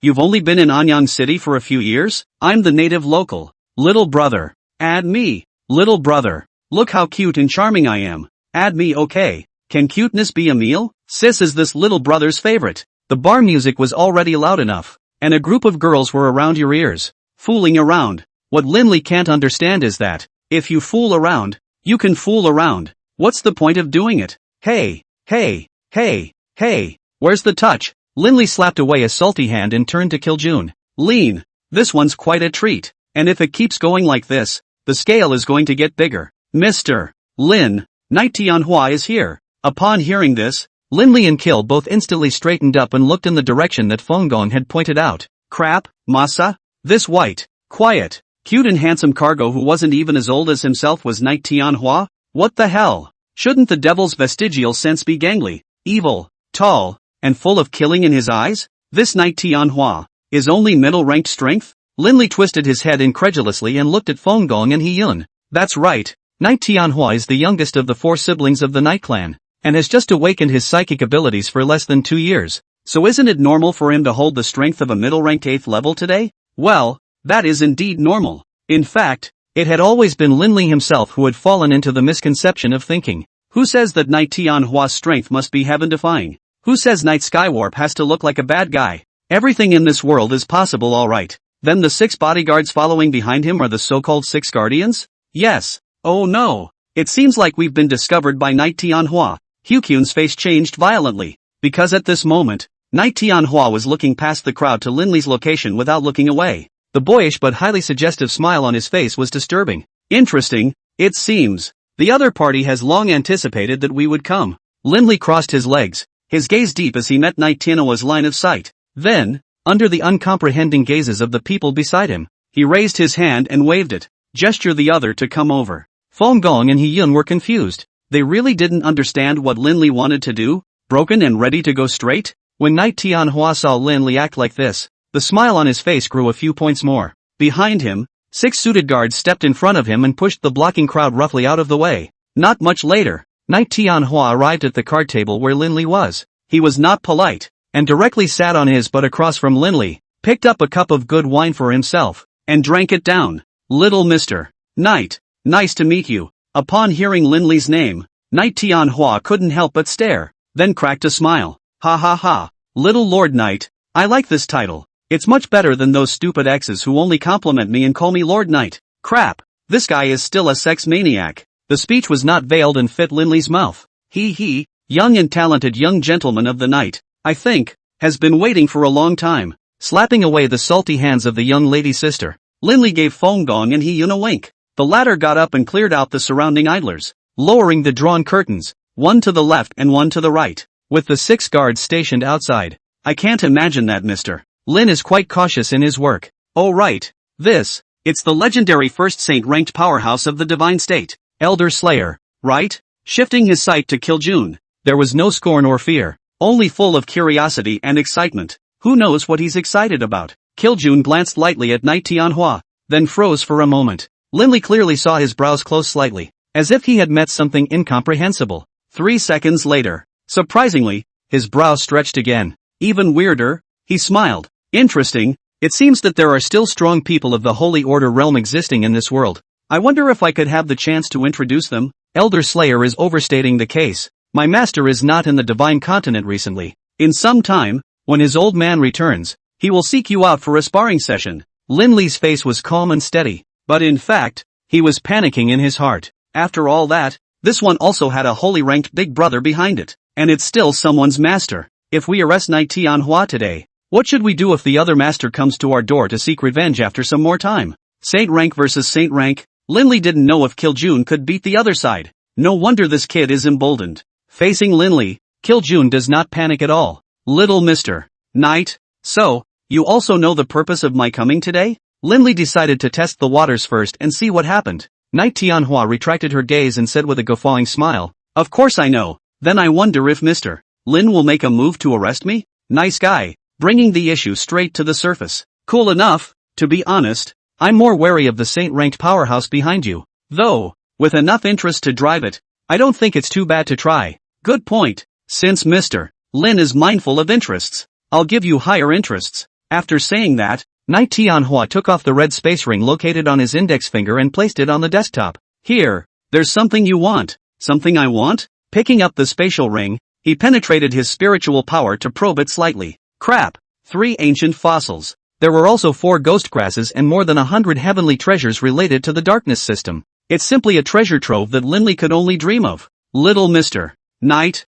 You've only been in Anyang City for a few years? I'm the native local. Little brother, add me. Little brother, look how cute and charming I am. Add me. Okay. Can cuteness be a meal? Sis is this little brother's favorite. The bar music was already loud enough, and a group of girls were around your ears, fooling around. What Linley can't understand is that, if you fool around, you can fool around. What's the point of doing it? Hey, hey, hey, hey, where's the touch? Linley slapped away a salty hand and turned to Kiljun. Lean, this one's quite a treat, and if it keeps going like this, the scale is going to get bigger. Mr. Lin, Knight Tianhua is here. Upon hearing this, Linley and Kil both instantly straightened up and looked in the direction that Feng had pointed out. Crap, Masa? This white, quiet, cute and handsome cargo who wasn't even as old as himself was Knight Tianhua? What the hell? Shouldn't the devil's vestigial sense be gangly, evil, tall, and full of killing in his eyes? This Knight Tianhua is only middle-ranked strength? Linley twisted his head incredulously and looked at Feng and He-yun. That's right, Knight Tianhua is the youngest of the four siblings of the Knight clan, and has just awakened his psychic abilities for less than 2 years. So isn't it normal for him to hold the strength of a middle-ranked 8th level today? Well, that is indeed normal. In fact, it had always been Linley himself who had fallen into the misconception of thinking, who says that Knight Tianhua's strength must be heaven-defying? Who says Night Skywarp has to look like a bad guy? Everything in this world is possible, alright. Then the 6 bodyguards following behind him are the so-called 6 guardians? Yes. Oh no. It seems like we've been discovered by Knight Tianhua. Hyukyun's face changed violently, because at this moment, Knight Tianhua was looking past the crowd to Linley's location without looking away. The boyish but highly suggestive smile on his face was disturbing. Interesting, it seems. The other party has long anticipated that we would come. Linley crossed his legs, his gaze deep as he met Knight Tianhua's line of sight. Then, under the uncomprehending gazes of the people beside him, he raised his hand and waved it, gesture the other to come over. Feng and He-yun were confused. They really didn't understand what Linley wanted to do, broken and ready to go straight? When Knight Tianhua saw Linley act like this, the smile on his face grew a few points more. Behind him, 6 suited guards stepped in front of him and pushed the blocking crowd roughly out of the way. Not much later, Knight Tianhua arrived at the card table where Linley was. He was not polite, and directly sat on his butt across from Linley, picked up a cup of good wine for himself, and drank it down. Little Mr. Knight, nice to meet you. Upon hearing Lin Li's name, Knight Tianhua couldn't help but stare, then cracked a smile. Ha ha ha, little Lord Knight, I like this title. It's much better than those stupid exes who only compliment me and call me Lord Knight. Crap, this guy is still a sex maniac. The speech was not veiled and fit Lin Li's mouth. He, young and talented young gentleman of the night, I think, has been waiting for a long time. Slapping away the salty hands of the young lady sister, Lin Li gave Feng Gong and He Yun a wink. The latter got up and cleared out the surrounding idlers, lowering the drawn curtains, one to the left and one to the right, with the 6 guards stationed outside. I can't imagine that Mr. Lin is quite cautious in his work. Oh right, it's the legendary first saint-ranked powerhouse of the divine state, Elder Slayer, right? Shifting his sight to Kiljun, there was no scorn or fear, only full of curiosity and excitement. Who knows what he's excited about? Kiljun glanced lightly at Knight Tianhua, then froze for a moment. Lin Li clearly saw his brows close slightly, as if he had met something incomprehensible. 3 seconds later, surprisingly, his brow stretched again. Even weirder, he smiled. Interesting, it seems that there are still strong people of the Holy Order realm existing in this world. I wonder if I could have the chance to introduce them? Elder Slayer is overstating the case. My master is not in the divine continent recently. In some time, when his old man returns, he will seek you out for a sparring session. Lin Li's face was calm and steady, but in fact, he was panicking in his heart. After all that, this one also had a holy ranked big brother behind it, and it's still someone's master. If we arrest Knight Tianhua today, what should we do if the other master comes to our door to seek revenge after some more time? Saint rank versus saint rank, Lin Li didn't know if Kiljun could beat the other side. No wonder this kid is emboldened. Facing Lin Li, Kiljun does not panic at all. Little Mr. Knight, so, you also know the purpose of my coming today? Lin Li decided to test the waters first and see what happened. Knight Tianhua retracted her gaze and said with a guffawing smile, of course I know, then I wonder if Mr. Lin will make a move to arrest me? Nice guy, bringing the issue straight to the surface. Cool enough, to be honest, I'm more wary of the saint-ranked powerhouse behind you. Though, with enough interest to drive it, I don't think it's too bad to try. Good point. Since Mr. Lin is mindful of interests, I'll give you higher interests. After saying that, Knight Tianhua took off the red space ring located on his index finger and placed it on the desktop. Here, there's something you want. Something I want? Picking up the spatial ring, he penetrated his spiritual power to probe it slightly. Crap. 3 ancient fossils. There were also 4 ghost grasses and more than 100 heavenly treasures related to the darkness system. It's simply a treasure trove that Lin Li could only dream of. Little Mr. Knight,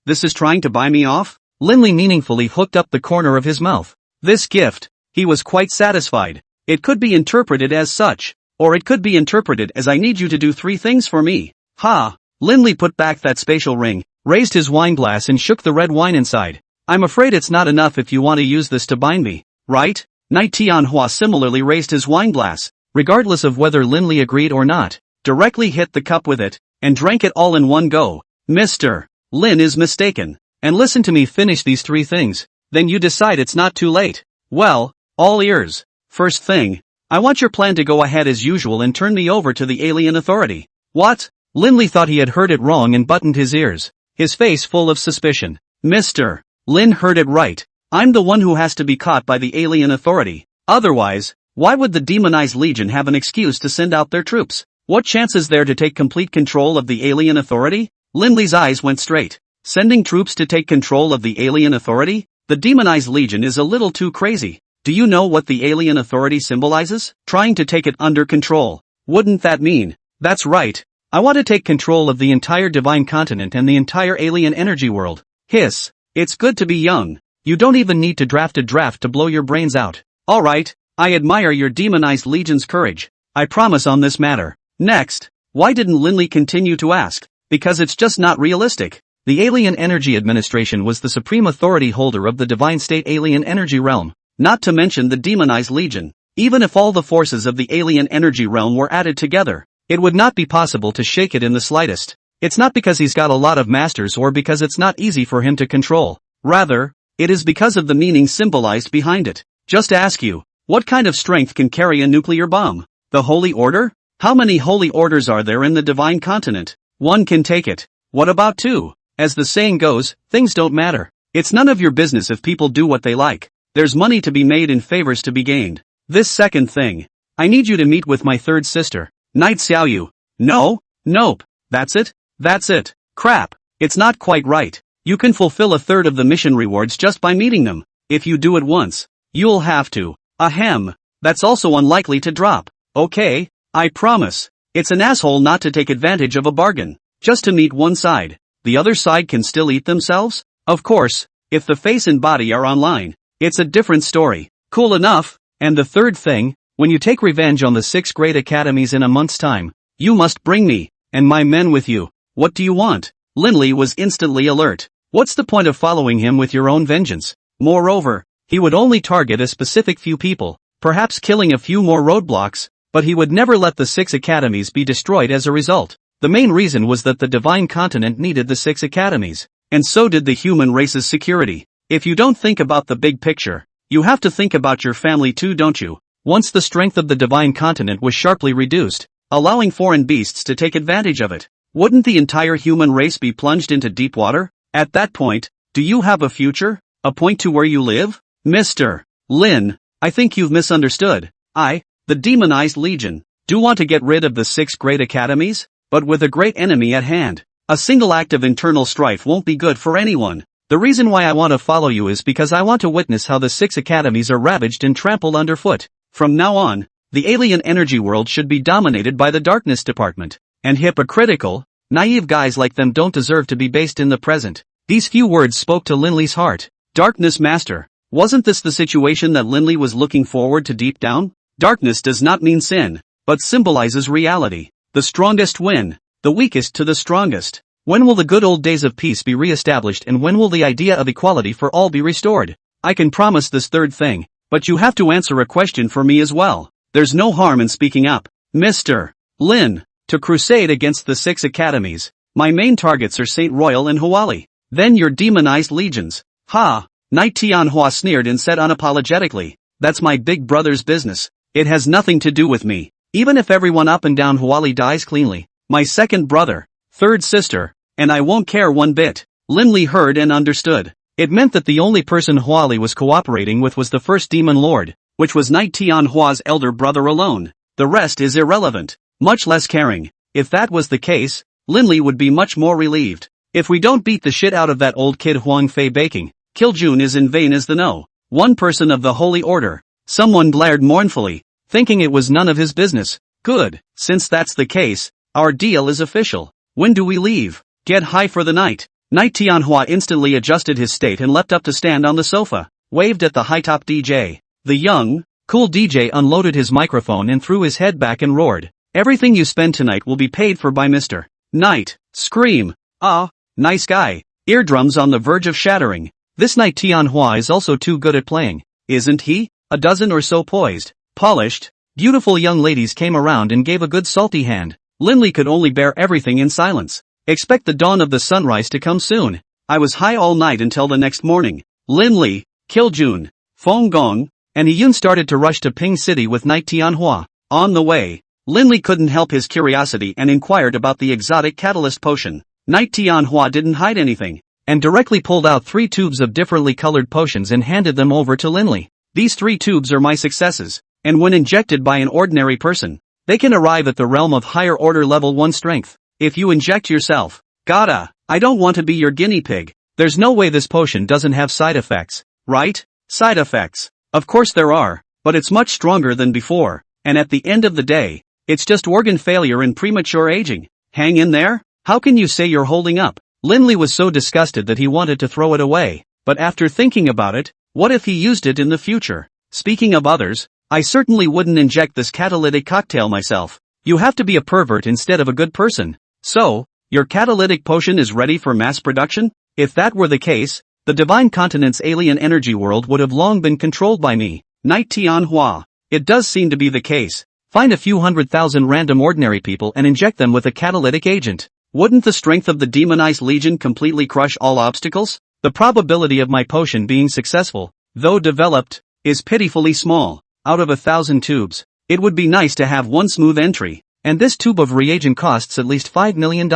this is trying to buy me off? Lin Li meaningfully hooked up the corner of his mouth. This gift, he was quite satisfied. It could be interpreted as such, or it could be interpreted as I need you to do 3 things for me. Ha! Lin Li put back that spatial ring, raised his wine glass and shook the red wine inside. I'm afraid it's not enough if you want to use this to bind me, right? Knight Tianhua similarly raised his wine glass, regardless of whether Lin Li agreed or not, directly hit the cup with it, and drank it all in one go. Mr. Lin is mistaken. And listen to me finish these 3 things, then you decide it's not too late. Well, all ears. First thing, I want your plan to go ahead as usual and turn me over to the alien authority. What? Lin Li thought he had heard it wrong and buttoned his ears, his face full of suspicion. Mr. Lin heard it right. I'm the one who has to be caught by the alien authority. Otherwise, why would the demonized legion have an excuse to send out their troops? What chance is there to take complete control of the alien authority? Lin Li's eyes went straight. Sending troops to take control of the alien authority? The demonized legion is a little too crazy. Do you know what the alien authority symbolizes? Trying to take it under control. Wouldn't that mean? That's right. I want to take control of the entire divine continent and the entire alien energy world. Hiss. It's good to be young. You don't even need to draft a draft to blow your brains out. Alright, I admire your demonized legion's courage. I promise on this matter. Next, why didn't Lin Li continue to ask? Because it's just not realistic. The Alien Energy Administration was the supreme authority holder of the divine state alien energy realm, not to mention the demonized legion. Even if all the forces of the alien energy realm were added together, it would not be possible to shake it in the slightest. It's not because he's got a lot of masters or because it's not easy for him to control. Rather, it is because of the meaning symbolized behind it. Just ask you, what kind of strength can carry a nuclear bomb? The Holy Order? How many Holy Orders are there in the divine continent? 1 can take it. What about 2? As the saying goes, things don't matter. It's none of your business if people do what they like. There's money to be made and favors to be gained. This second thing. I need you to meet with my third sister, Night Xiaoyu. No? Nope. That's it? That's it. Crap. It's not quite right. You can fulfill a third of the mission rewards just by meeting them. If you do it once, you'll have to. Ahem. That's also unlikely to drop. Okay? I promise. It's an asshole not to take advantage of a bargain. Just to meet one side. The other side can still eat themselves? Of course. If the face and body are online, it's a different story. Cool enough. And the third thing, when you take revenge on the 6 great academies in a month's time, you must bring me, and my men with you. What do you want? Linley was instantly alert. What's the point of following him with your own vengeance? Moreover, he would only target a specific few people, perhaps killing a few more roadblocks, but he would never let the 6 academies be destroyed as a result. The main reason was that the divine continent needed the 6 academies, and so did the human race's security. If you don't think about the big picture, you have to think about your family too, don't you? Once the strength of the divine continent was sharply reduced, allowing foreign beasts to take advantage of it, wouldn't the entire human race be plunged into deep water? At that point, do you have a future? A point to where you live? Mr. Lin, I think you've misunderstood. The demonized legion, do want to get rid of the 6 great academies, but with a great enemy at hand. A single act of internal strife won't be good for anyone. The reason why I want to follow you is because I want to witness how the 6 academies are ravaged and trampled underfoot. From now on, the alien energy world should be dominated by the darkness department. And hypocritical, naive guys like them don't deserve to be based in the present. These few words spoke to Linley's heart. Darkness Master. Wasn't this the situation that Linley was looking forward to deep down? Darkness does not mean sin, but symbolizes reality. The strongest win. The weakest to the strongest. When will the good old days of peace be re-established, and when will the idea of equality for all be restored? I can promise this third thing, but you have to answer a question for me as well. There's no harm in speaking up. Mr. Lin, to crusade against the 6 academies, my main targets are Saint Royal and Huali. Then your demonized legions. Ha! Knight Tianhua sneered and said unapologetically, that's my big brother's business. It has nothing to do with me. Even if everyone up and down Huali dies cleanly, my second brother, third sister, and I won't care one bit. Linley heard and understood. It meant that the only person Huali was cooperating with was the first demon lord, which was Knight Tianhua's elder brother alone. The rest is irrelevant, much less caring. If that was the case, Linley would be much more relieved. If we don't beat the shit out of that old kid Huang Fei baking, kill Jun is in vain as the no. One person of the Holy Order. Someone glared mournfully, thinking it was none of his business. Good, since that's the case, our deal is official. When do we leave? Get high for the night. Knight Tianhua instantly adjusted his state and leapt up to stand on the sofa, waved at the high-top DJ. The young, cool DJ unloaded his microphone and threw his head back and roared. Everything you spend tonight will be paid for by Mr. Knight. Scream. Ah, nice guy. Eardrums on the verge of shattering. This Knight Tianhua is also too good at playing, isn't he? A dozen or so poised, polished, beautiful young ladies came around and gave a good salty hand. Linley could only bear everything in silence. Expect the dawn of the sunrise to come soon. I was high all night until the next morning. Linley, Kiljun, Feng Gong, and Yun started to rush to Ping City with Knight Tianhua. On the way, Linley couldn't help his curiosity and inquired about the exotic catalyst potion. Knight Tianhua didn't hide anything, and directly pulled out 3 tubes of differently colored potions and handed them over to Linley. These 3 tubes are my successes, and when injected by an ordinary person, they can arrive at the realm of higher order level 1 strength. If you inject yourself, I don't want to be your guinea pig. There's no way this potion doesn't have side effects, right? Side effects. Of course there are, but it's much stronger than before, and at the end of the day, it's just organ failure and premature aging. Hang in there? How can you say you're holding up? Linley was so disgusted that he wanted to throw it away, but after thinking about it, what if he used it in the future? Speaking of others, I certainly wouldn't inject this catalytic cocktail myself. You have to be a pervert instead of a good person. So, your catalytic potion is ready for mass production? If that were the case, the divine continent's alien energy world would have long been controlled by me, Knight Tianhua. It does seem to be the case. Find a few 100,000 random ordinary people and inject them with a catalytic agent. Wouldn't the strength of the demonized legion completely crush all obstacles? The probability of my potion being successful, though developed, is pitifully small. Out of 1,000 tubes, it would be nice to have one smooth entry. And this tube of reagent costs at least $5 million.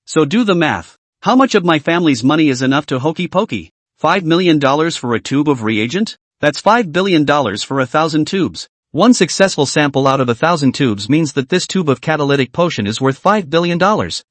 So do the math. How much of my family's money is enough to hokey pokey? $5 million for a tube of reagent? That's $5 billion for 1,000 tubes. One successful sample out of 1,000 tubes means that this tube of catalytic potion is worth $5 billion,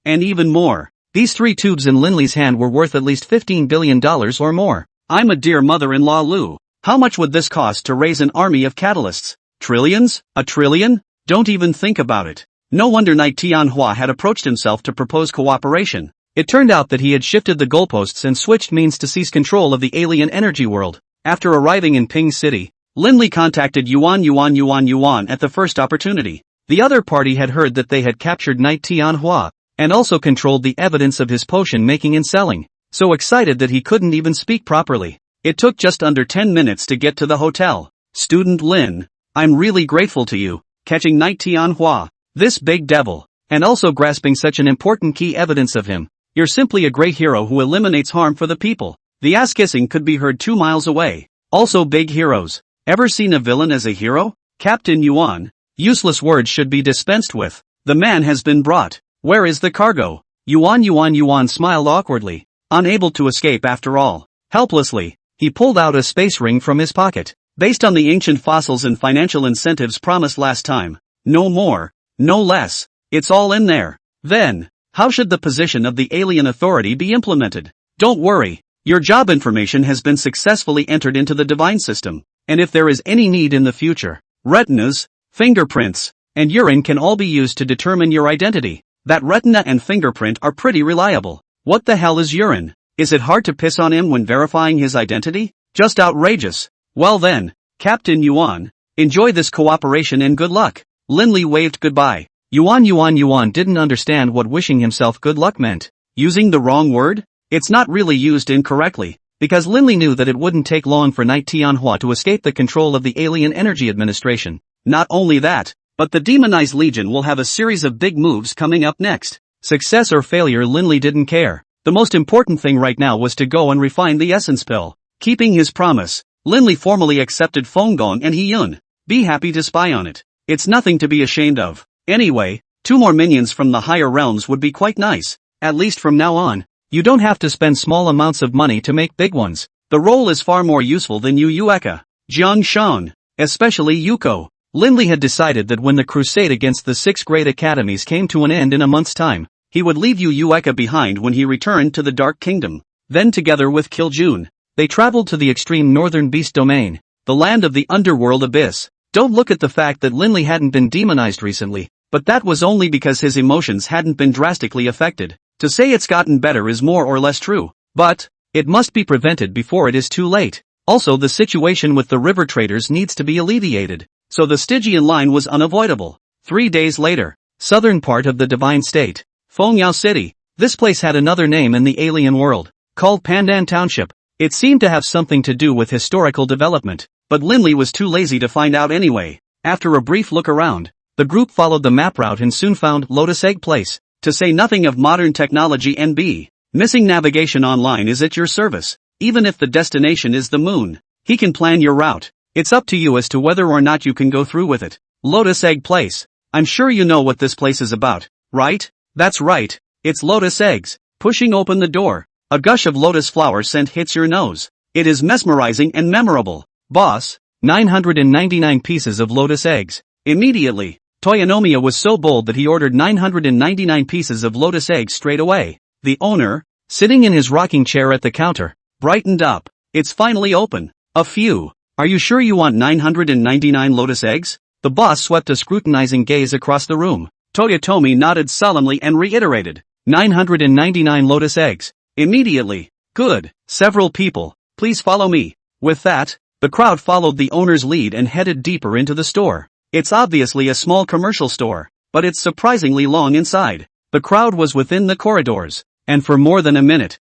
and even more. These 3 tubes in Linley's hand were worth at least $15 billion or more. I'm a dear mother-in-law Lou. How much would this cost to raise an army of catalysts? Trillions? A trillion? Don't even think about it. No wonder Knight Tianhua had approached himself to propose cooperation. It turned out that he had shifted the goalposts and switched means to seize control of the alien energy world. After arriving in Ping City, Linley contacted Yuan at the first opportunity. The other party had heard that they had captured Knight Tianhua, and also controlled the evidence of his potion making and selling. So excited that he couldn't even speak properly. It took just under 10 minutes to get to the hotel. Student Lin, I'm really grateful to you, catching Knight Tianhua, this big devil, and also grasping such an important key evidence of him. You're simply a great hero who eliminates harm for the people. The ass kissing could be heard 2 miles away. Also big heroes. Ever seen a villain as a hero? Captain Yuan. Useless words should be dispensed with. The man has been brought. Where is the cargo? Yuan smiled awkwardly. Unable to escape after all. Helplessly, he pulled out a space ring from his pocket. Based on the ancient fossils and financial incentives promised last time. No more, no less. It's all in there. Then, how should the position of the alien authority be implemented? Don't worry. Your job information has been successfully entered into the divine system. And if there is any need in the future, retinas, fingerprints, and urine can all be used to determine your identity. That retina and fingerprint are pretty reliable. What the hell is urine? Is it hard to piss on him when verifying his identity? Just outrageous. Well then, Captain Yuan, enjoy this cooperation and good luck. Linley waved goodbye. Yuan didn't understand what wishing himself good luck meant. Using the wrong word? It's not really used incorrectly, because Linley knew that it wouldn't take long for Knight Tianhua to escape the control of the Alien Energy Administration. Not only that, but the Demonized Legion will have a series of big moves coming up next. Success or failure, Linley didn't care. The most important thing right now was to go and refine the essence pill. Keeping his promise, Linley formally accepted Fenggong and Heyun. Be happy to spy on it. It's nothing to be ashamed of. Anyway, 2 more minions from the higher realms would be quite nice. At least from now on. You don't have to spend small amounts of money to make big ones. The role is far more useful than Yu Yueka, Jiang Shan, especially Yuko. Linley had decided that when the crusade against the 6 great academies came to an end in a month's time, he would leave Yu Yueka behind when he returned to the Dark Kingdom. Then together with Kiljun, they traveled to the extreme northern beast domain, the land of the underworld abyss. Don't look at the fact that Linley hadn't been demonized recently, but that was only because his emotions hadn't been drastically affected. To say it's gotten better is more or less true, but it must be prevented before it is too late. Also, the situation with the river traders needs to be alleviated, so the Stygian line was unavoidable. 3 days later, southern part of the Divine State, Fengyao City. This place had another name in the alien world, called Pandan Township. It seemed to have something to do with historical development, but Linley was too lazy to find out anyway. After a brief look around, the group followed the map route and soon found Lotus Egg Place. To say nothing of modern technology and missing navigation online is at your service. Even if the destination is the moon, he can plan your route. It's up to you as to whether or not you can go through with it. Lotus Egg Place. I'm sure you know what this place is about, right? That's right, it's lotus eggs. Pushing open the door, a gush of lotus flower scent hits your nose. It is mesmerizing and memorable. Boss, 999 pieces of lotus eggs. Immediately, Toyonomiya was so bold that he ordered 999 pieces of lotus eggs straight away. The owner, sitting in his rocking chair at the counter, brightened up. It's finally open. A few. Are you sure you want 999 lotus eggs? The boss swept a scrutinizing gaze across the room. Toyotomi nodded solemnly and reiterated, 999 lotus eggs. Immediately. Good. Several people, please follow me. With that, the crowd followed the owner's lead and headed deeper into the store. It's obviously a small commercial store, but it's surprisingly long inside. The crowd was within the corridors, and for more than a minute,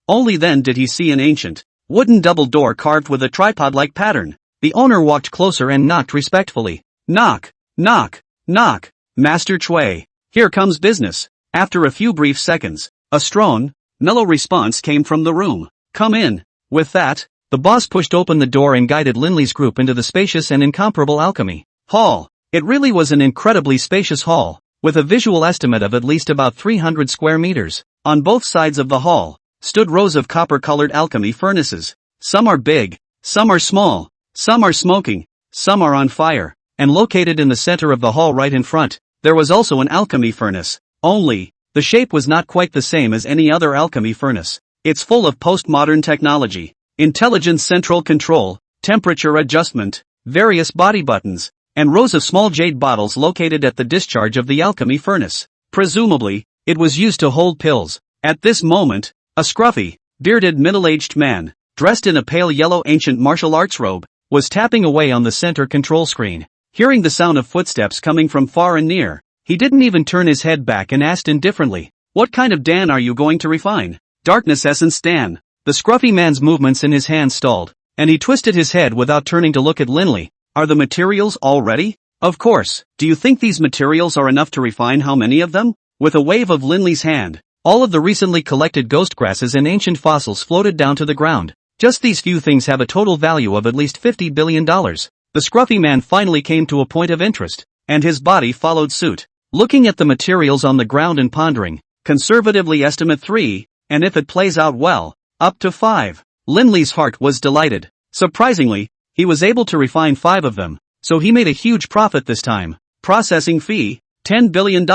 only then did he see an ancient, wooden double door carved with a tripod-like pattern. The owner walked closer and knocked respectfully. Knock, knock, knock. Master Chui, here comes business. After a few brief seconds, a strong, mellow response came from the room. Come in. With that, the boss pushed open the door and guided Linley's group into the spacious and incomparable alchemy hall. It really was an incredibly spacious hall, with a visual estimate of at least about 300 square meters. On both sides of the hall, stood rows of copper-colored alchemy furnaces. Some are big, some are small, some are smoking, some are on fire. And located in the center of the hall right in front, there was also an alchemy furnace. Only, the shape was not quite the same as any other alchemy furnace. It's full of postmodern technology, intelligent central control, temperature adjustment, various body buttons, and rows of small jade bottles located at the discharge of the alchemy furnace. Presumably, it was used to hold pills. At this moment, a scruffy, bearded middle-aged man, dressed in a pale yellow ancient martial arts robe, was tapping away on the center control screen. Hearing the sound of footsteps coming from far and near, he didn't even turn his head back and asked indifferently, "What kind of Dan are you going to refine?" "Darkness Essence Dan." The scruffy man's movements in his hands stalled, and he twisted his head without turning to look at Linley. "Are the materials all ready?" "Of course. Do you think these materials are enough to refine how many of them?" With a wave of Linley's hand, all of the recently collected ghost grasses and ancient fossils floated down to the ground. "Just these few things have a total value of at least $50 billion. The scruffy man finally came to a point of interest, and his body followed suit. Looking at the materials on the ground and pondering, conservatively estimate 3, and if it plays out well, up to 5. Linley's heart was delighted. Surprisingly, he was able to refine 5 of them, so he made a huge profit this time. Processing fee, $10 billion.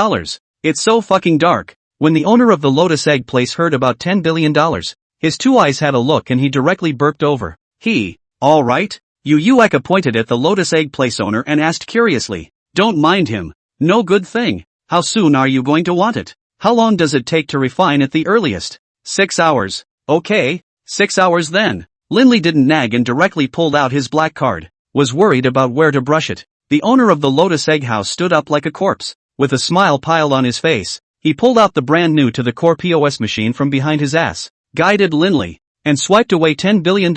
It's so fucking dark. When the owner of the Lotus Egg place heard about $10 billion, his two eyes had a look and he directly burped over. All right? Eka pointed at the Lotus Egg place owner and asked curiously. "Don't mind him. No good thing. How soon are you going to want it? How long does it take to refine at the earliest?" 6 hours. "Okay, 6 hours then." Linley didn't nag and directly pulled out his black card. Was worried about where to brush it. The owner of the Lotus Egg house stood up like a corpse. With a smile piled on his face, he pulled out the brand new to the core POS machine from behind his ass, guided Linley, and swiped away $10 billion.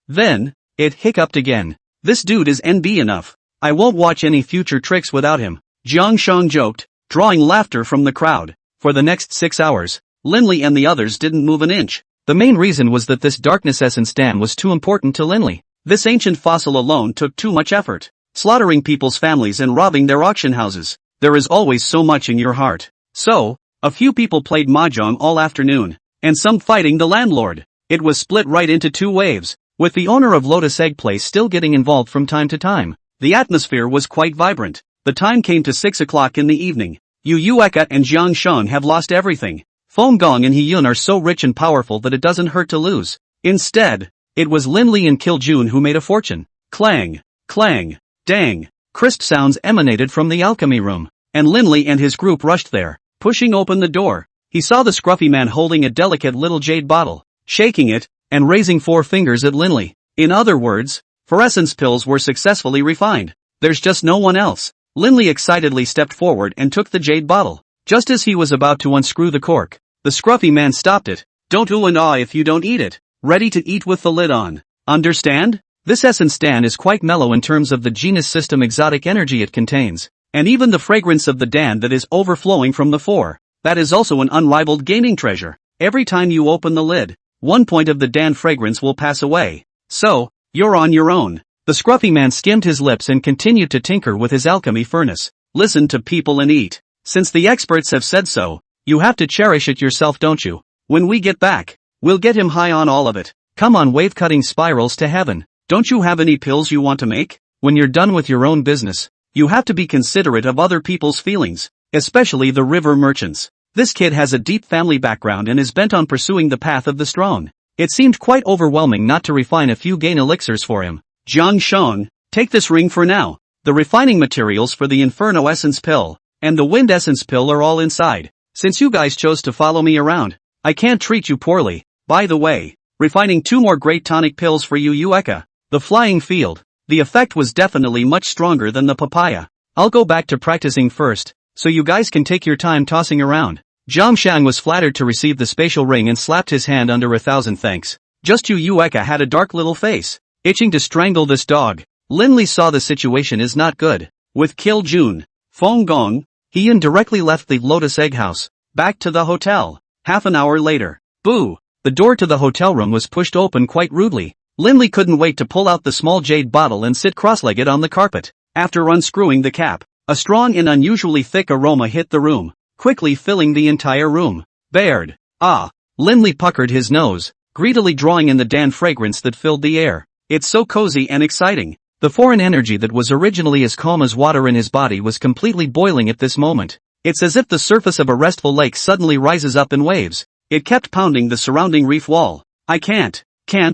Then, it hiccuped again. "This dude is NB enough. I won't watch any future tricks without him," Jiang Shang joked, drawing laughter from the crowd. For the next 6 hours, Linley and the others didn't move an inch. The main reason was that this Darkness Essence Dan was too important to Linley. This ancient fossil alone took too much effort. Slaughtering people's families and robbing their auction houses. There is always so much in your heart. So, a few people played mahjong all afternoon, and some fighting the landlord. It was split right into 2 waves, with the owner of Lotus Egg Place still getting involved from time to time. The atmosphere was quite vibrant. The time came to 6 o'clock in the evening. Eka and Jiang Shang have lost everything. Feng Gong and Hiyun are so rich and powerful that it doesn't hurt to lose. Instead, it was Linley and Kiljun who made a fortune. Clang, clang, dang. Crisp sounds emanated from the alchemy room, and Linley and his group rushed there. Pushing open the door, he saw the scruffy man holding a delicate little jade bottle, shaking it, and raising 4 fingers at Linley. In other words, fluorescence pills were successfully refined. There's just no one else. Linley excitedly stepped forward and took the jade bottle. Just as he was about to unscrew the cork, the scruffy man stopped it. "Don't ooh and ah if you don't eat it. Ready to eat with the lid on. Understand? This essence Dan is quite mellow in terms of the genus system exotic energy it contains, and even the fragrance of the Dan that is overflowing from the 4. That is also an unrivaled gaming treasure. Every time you open the lid, 1 point of the Dan fragrance will pass away. So, you're on your own." The scruffy man skimmed his lips and continued to tinker with his alchemy furnace. "Listen to people and eat. Since the experts have said so, you have to cherish it yourself, don't you? When we get back, we'll get him high on all of it. Come on, wave-cutting spirals to heaven. Don't you have any pills you want to make? When you're done with your own business, you have to be considerate of other people's feelings, especially the river merchants. This kid has a deep family background and is bent on pursuing the path of the strong. It seemed quite overwhelming not to refine a few gain elixirs for him. Jiang Shang, take this ring for now. The refining materials for the Inferno Essence pill and the Wind Essence pill are all inside. Since you guys chose to follow me around, I can't treat you poorly. By the way, refining 2 more great tonic pills for you Eka. The flying field. The effect was definitely much stronger than the papaya. I'll go back to practicing first, so you guys can take your time tossing around." Jiang Shang was flattered to receive the spatial ring and slapped his hand under 1,000 thanks. Just Eka had a dark little face, itching to strangle this dog. Linley saw the situation is not good. With Kiljun, Feng Gong, Hiyun directly left the Lotus Egg house, back to the hotel. Half an hour later, boo! The door to the hotel room was pushed open quite rudely. Linley couldn't wait to pull out the small jade bottle and sit cross-legged on the carpet. After unscrewing the cap, a strong and unusually thick aroma hit the room, quickly filling the entire room. Baird. Ah! Linley puckered his nose, greedily drawing in the Dan fragrance that filled the air. It's so cozy and exciting. The foreign energy that was originally as calm as water in his body was completely boiling at this moment. It's as if the surface of a restful lake suddenly rises up in waves. It kept pounding the surrounding reef wall. I can't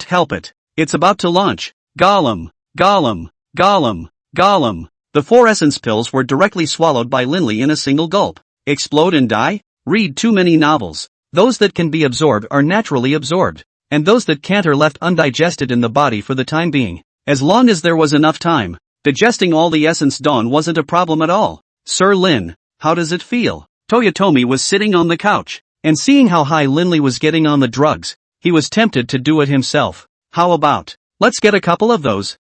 help it. It's about to launch. Gollum, Gollum, Gollum, Gollum. The 4 essence pills were directly swallowed by Linley in a single gulp. Explode and die? Read too many novels. Those that can be absorbed are naturally absorbed, and those that can't are left undigested in the body for the time being. As long as there was enough time, digesting all the essence dawn wasn't a problem at all. Sir Lin, how does it feel? Toyotomi was sitting on the couch, and seeing how high Linley was getting on the drugs, he was tempted to do it himself. How about, let's get a couple of those?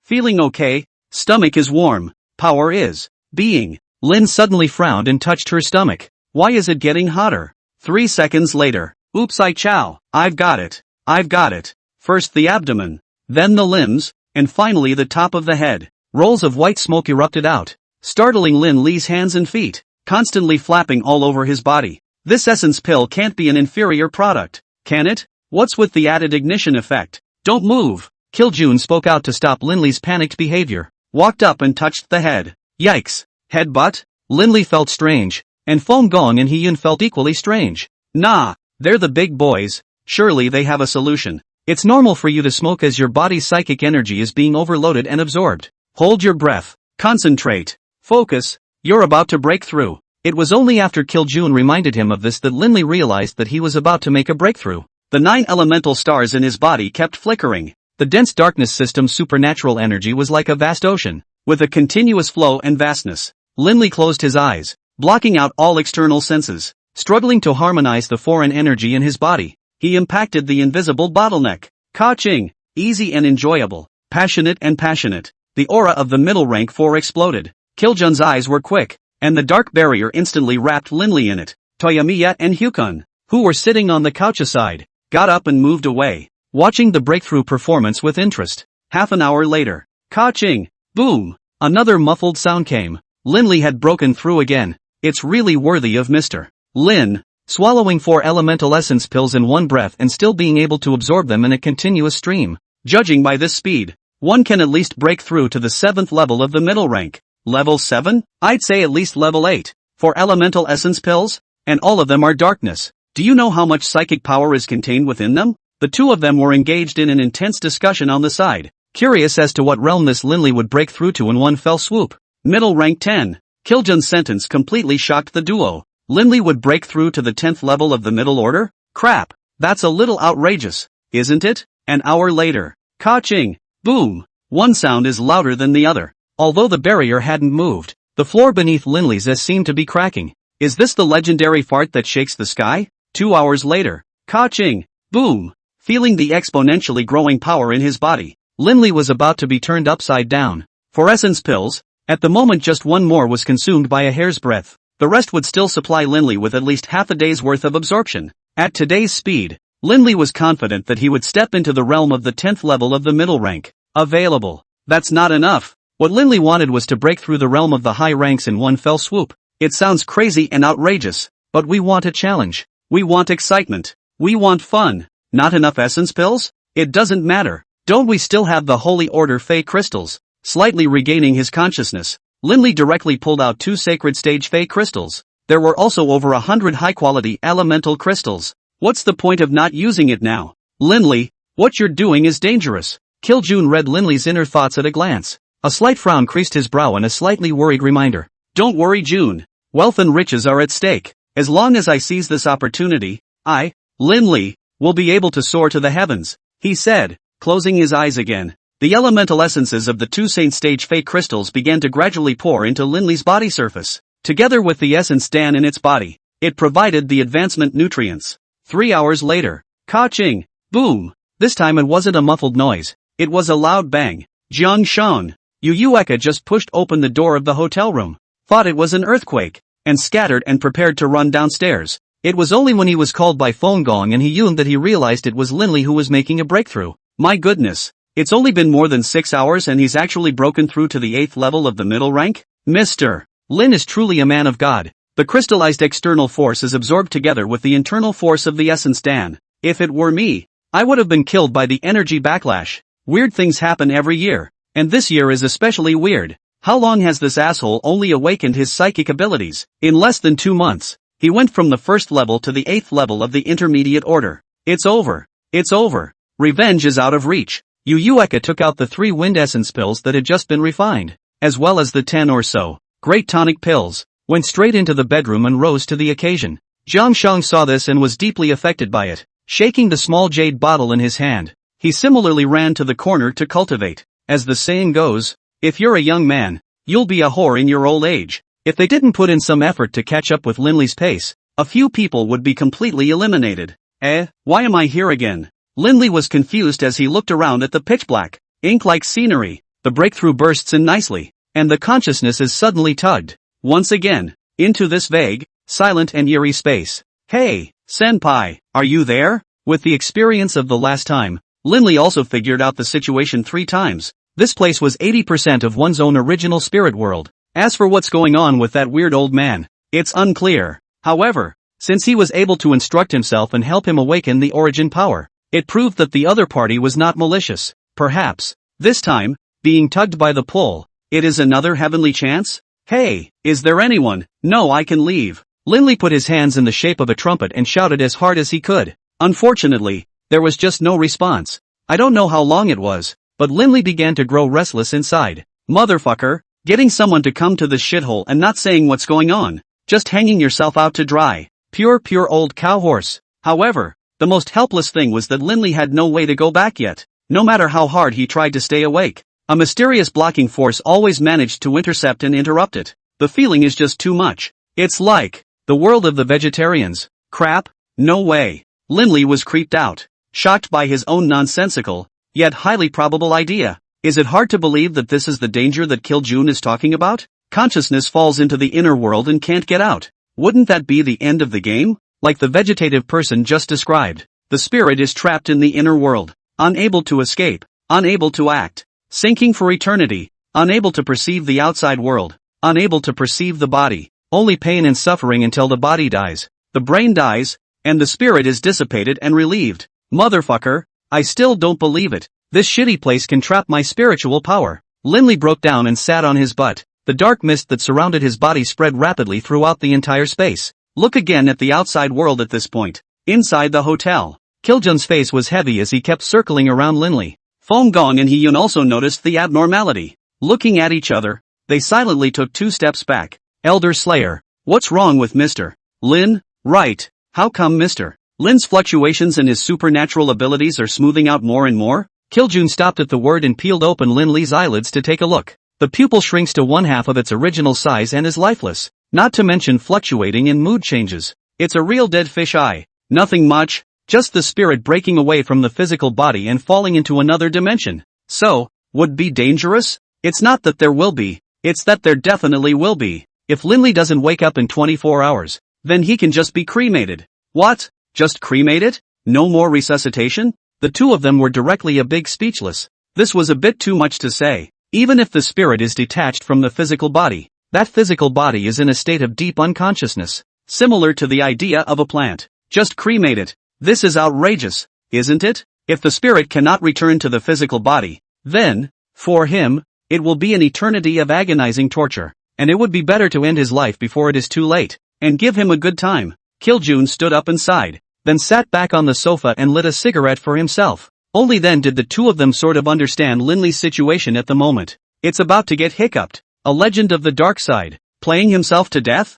Feeling okay? Stomach is warm. Power is being. Lin suddenly frowned and touched her stomach. Why is it getting hotter? 3 seconds later. Oops, I've got it. First the abdomen, then the limbs, and finally the top of the head. Rolls of white smoke erupted out, startling Lin Li's hands and feet, constantly flapping all over his body. This essence pill can't be an inferior product, can it? What's with the added ignition effect? Don't move. Kiljun spoke out to stop Linley's panicked behavior. Walked up and touched the head. Yikes. Headbutt? Linley felt strange, and Fong Gong and Hiyun felt equally strange. Nah, they're the big boys. Surely they have a solution. It's normal for you to smoke as your body's psychic energy is being overloaded and absorbed. Hold your breath. Concentrate. Focus. You're about to break through. It was only after Kiljun reminded him of this that Linley realized that he was about to make a breakthrough. The 9 elemental stars in his body kept flickering. The dense darkness system's supernatural energy was like a vast ocean, with a continuous flow and vastness. Linley closed his eyes, blocking out all external senses, struggling to harmonize the foreign energy in his body. He impacted the invisible bottleneck. Ka-ching! Easy and enjoyable, passionate and passionate. The aura of the middle rank 4 exploded. Kiljun's eyes were quick, and the dark barrier instantly wrapped Linley in it. Toyomiya and Hyukun, who were sitting on the couch aside, got up and moved away, watching the breakthrough performance with interest. Half an hour later. Ka-ching! Boom! Another muffled sound came. Linley had broken through again. It's really worthy of Mr. Lin. Swallowing 4 elemental essence pills in one breath and still being able to absorb them in a continuous stream. Judging by this speed, one can at least break through to the 7th level of the middle rank. Level 7? I'd say at least level 8. 4 elemental essence pills? And all of them are darkness. Do you know how much psychic power is contained within them? The two of them were engaged in an intense discussion on the side, curious as to what realm this Linley would break through to in one fell swoop. Middle rank 10. Kiljun's sentence completely shocked the duo. Linley would break through to the 10th level of the middle order? Crap, that's a little outrageous, isn't it? An hour later. Ka-ching! Boom! One sound is louder than the other. Although the barrier hadn't moved, the floor beneath Linley's seemed to be cracking. Is this the legendary fart that shakes the sky? 2 hours later. Ka-ching! Boom! Feeling the exponentially growing power in his body, Linley was about to be turned upside down. 4 essence pills. At the moment just one more was consumed by a hair's breadth. The rest would still supply Linley with at least half a day's worth of absorption. At today's speed, Linley was confident that he would step into the realm of the 10th level of the middle rank. Available. That's not enough. What Linley wanted was to break through the realm of the high ranks in one fell swoop. It sounds crazy and outrageous, but we want a challenge. We want excitement. We want fun. Not enough essence pills? It doesn't matter. Don't we still have the Holy Order Fey crystals? Slightly regaining his consciousness, Linley directly pulled out 2 sacred stage Fey crystals. There were also over 100 high-quality elemental crystals. What's the point of not using it now? Linley, what you're doing is dangerous. Kiljun read Linley's inner thoughts at a glance. A slight frown creased his brow and a slightly worried reminder. Don't worry, June. Wealth and riches are at stake. As long as I seize this opportunity, I, Linley, will be able to soar to the heavens, he said, closing his eyes again. The elemental essences of the 2 saint stage Fey crystals began to gradually pour into Linley's body surface. Together with the essence Dan in its body, it provided the advancement nutrients. 3 hours later. Ka-ching! Boom! This time it wasn't a muffled noise. It was a loud bang. Jiang Shan. Yu Yueka just pushed open the door of the hotel room, thought it was an earthquake, and scattered and prepared to run downstairs. It was only when he was called by Fong Gong and Hiyun that he realized it was Linley who was making a breakthrough. My goodness. It's only been more than 6 hours and he's actually broken through to the 8th level of the middle rank? Mr. Lin is truly a man of God. The crystallized external force is absorbed together with the internal force of the essence Dan. If it were me, I would have been killed by the energy backlash. Weird things happen every year, And this year is especially weird. How long has this asshole only awakened his psychic abilities? In less than 2 months, he went from the first level to the 8th level of the intermediate order. It's over. It's over. Revenge is out of reach. Yu Eka took out the 3 wind essence pills that had just been refined, as well as the 10 or so great tonic pills, went straight into the bedroom and rose to the occasion. Zhang Shang saw this and was deeply affected by it. Shaking the small jade bottle in his hand, he similarly ran to the corner to cultivate. As the saying goes, if you're a young man, you'll be a whore in your old age. If they didn't put in some effort to catch up with Linley's pace, a few people would be completely eliminated. Why am I here again? Linley was confused as he looked around at the pitch-black, ink-like scenery. The breakthrough bursts in nicely, and the consciousness is suddenly tugged, once again, into this vague, silent and eerie space. Hey, senpai, are you there? With the experience of the last time, Linley also figured out the situation 3 times. This place was 80% of one's own original spirit world. As for what's going on with that weird old man, it's unclear. However, since he was able to instruct himself and help him awaken the origin power, it proved that the other party was not malicious. Perhaps, this time, being tugged by the pull, it is another heavenly chance? Hey, is there anyone? No, I can leave. Linley put his hands in the shape of a trumpet and shouted as hard as he could. Unfortunately, there was just no response. I don't know how long it was, but Linley began to grow restless inside. Motherfucker, getting someone to come to this shithole and not saying what's going on, just hanging yourself out to dry. Pure old cow horse. However, the most helpless thing was that Linley had no way to go back yet. No matter how hard he tried to stay awake, a mysterious blocking force always managed to intercept and interrupt it. The feeling is just too much. It's like the world of the vegetarians. Crap? No way. Linley was creeped out, shocked by his own nonsensical, yet highly probable idea. Is it hard to believe that this is the danger that Kiljun is talking about? Consciousness falls into the inner world and can't get out. Wouldn't that be the end of the game? Like the vegetative person just described, the spirit is trapped in the inner world, unable to escape, unable to act, sinking for eternity, unable to perceive the outside world, unable to perceive the body, only pain and suffering until the body dies, the brain dies, and the spirit is dissipated and relieved. Motherfucker, I still don't believe it. This shitty place can trap my spiritual power. Linley broke down and sat on his butt. The dark mist that surrounded his body spread rapidly throughout the entire space. Look again at the outside world at this point. Inside the hotel, Kiljun's face was heavy as he kept circling around Linley. Fong Gong and Hiyun also noticed the abnormality. Looking at each other, they silently took 2 steps back. Elder Slayer, what's wrong with Mr. Lin? Right, how come Mr. Lin's fluctuations and his supernatural abilities are smoothing out more and more? Kiljun stopped at the word and peeled open Linley's eyelids to take a look. The pupil shrinks to 1/2 of its original size and is lifeless, not to mention fluctuating in mood changes. It's a real dead fish eye. Nothing much, just the spirit breaking away from the physical body and falling into another dimension. So, would be dangerous? It's not that there will be, it's that there definitely will be. If Linley doesn't wake up in 24 hours, then he can just be cremated. What? Just cremated? No more resuscitation? The 2 of them were directly a big speechless. This was a bit too much to say. Even if the spirit is detached from the physical body, that physical body is in a state of deep unconsciousness, similar to the idea of a plant. Just cremate it. This is outrageous, isn't it? If the spirit cannot return to the physical body, then, for him, it will be an eternity of agonizing torture, and it would be better to end his life before it is too late, and give him a good time. Kiljun stood up and sighed, then sat back on the sofa and lit a cigarette for himself. Only then did the 2 of them sort of understand Linley's situation at the moment. It's about to get hiccuped. A legend of the dark side, playing himself to death?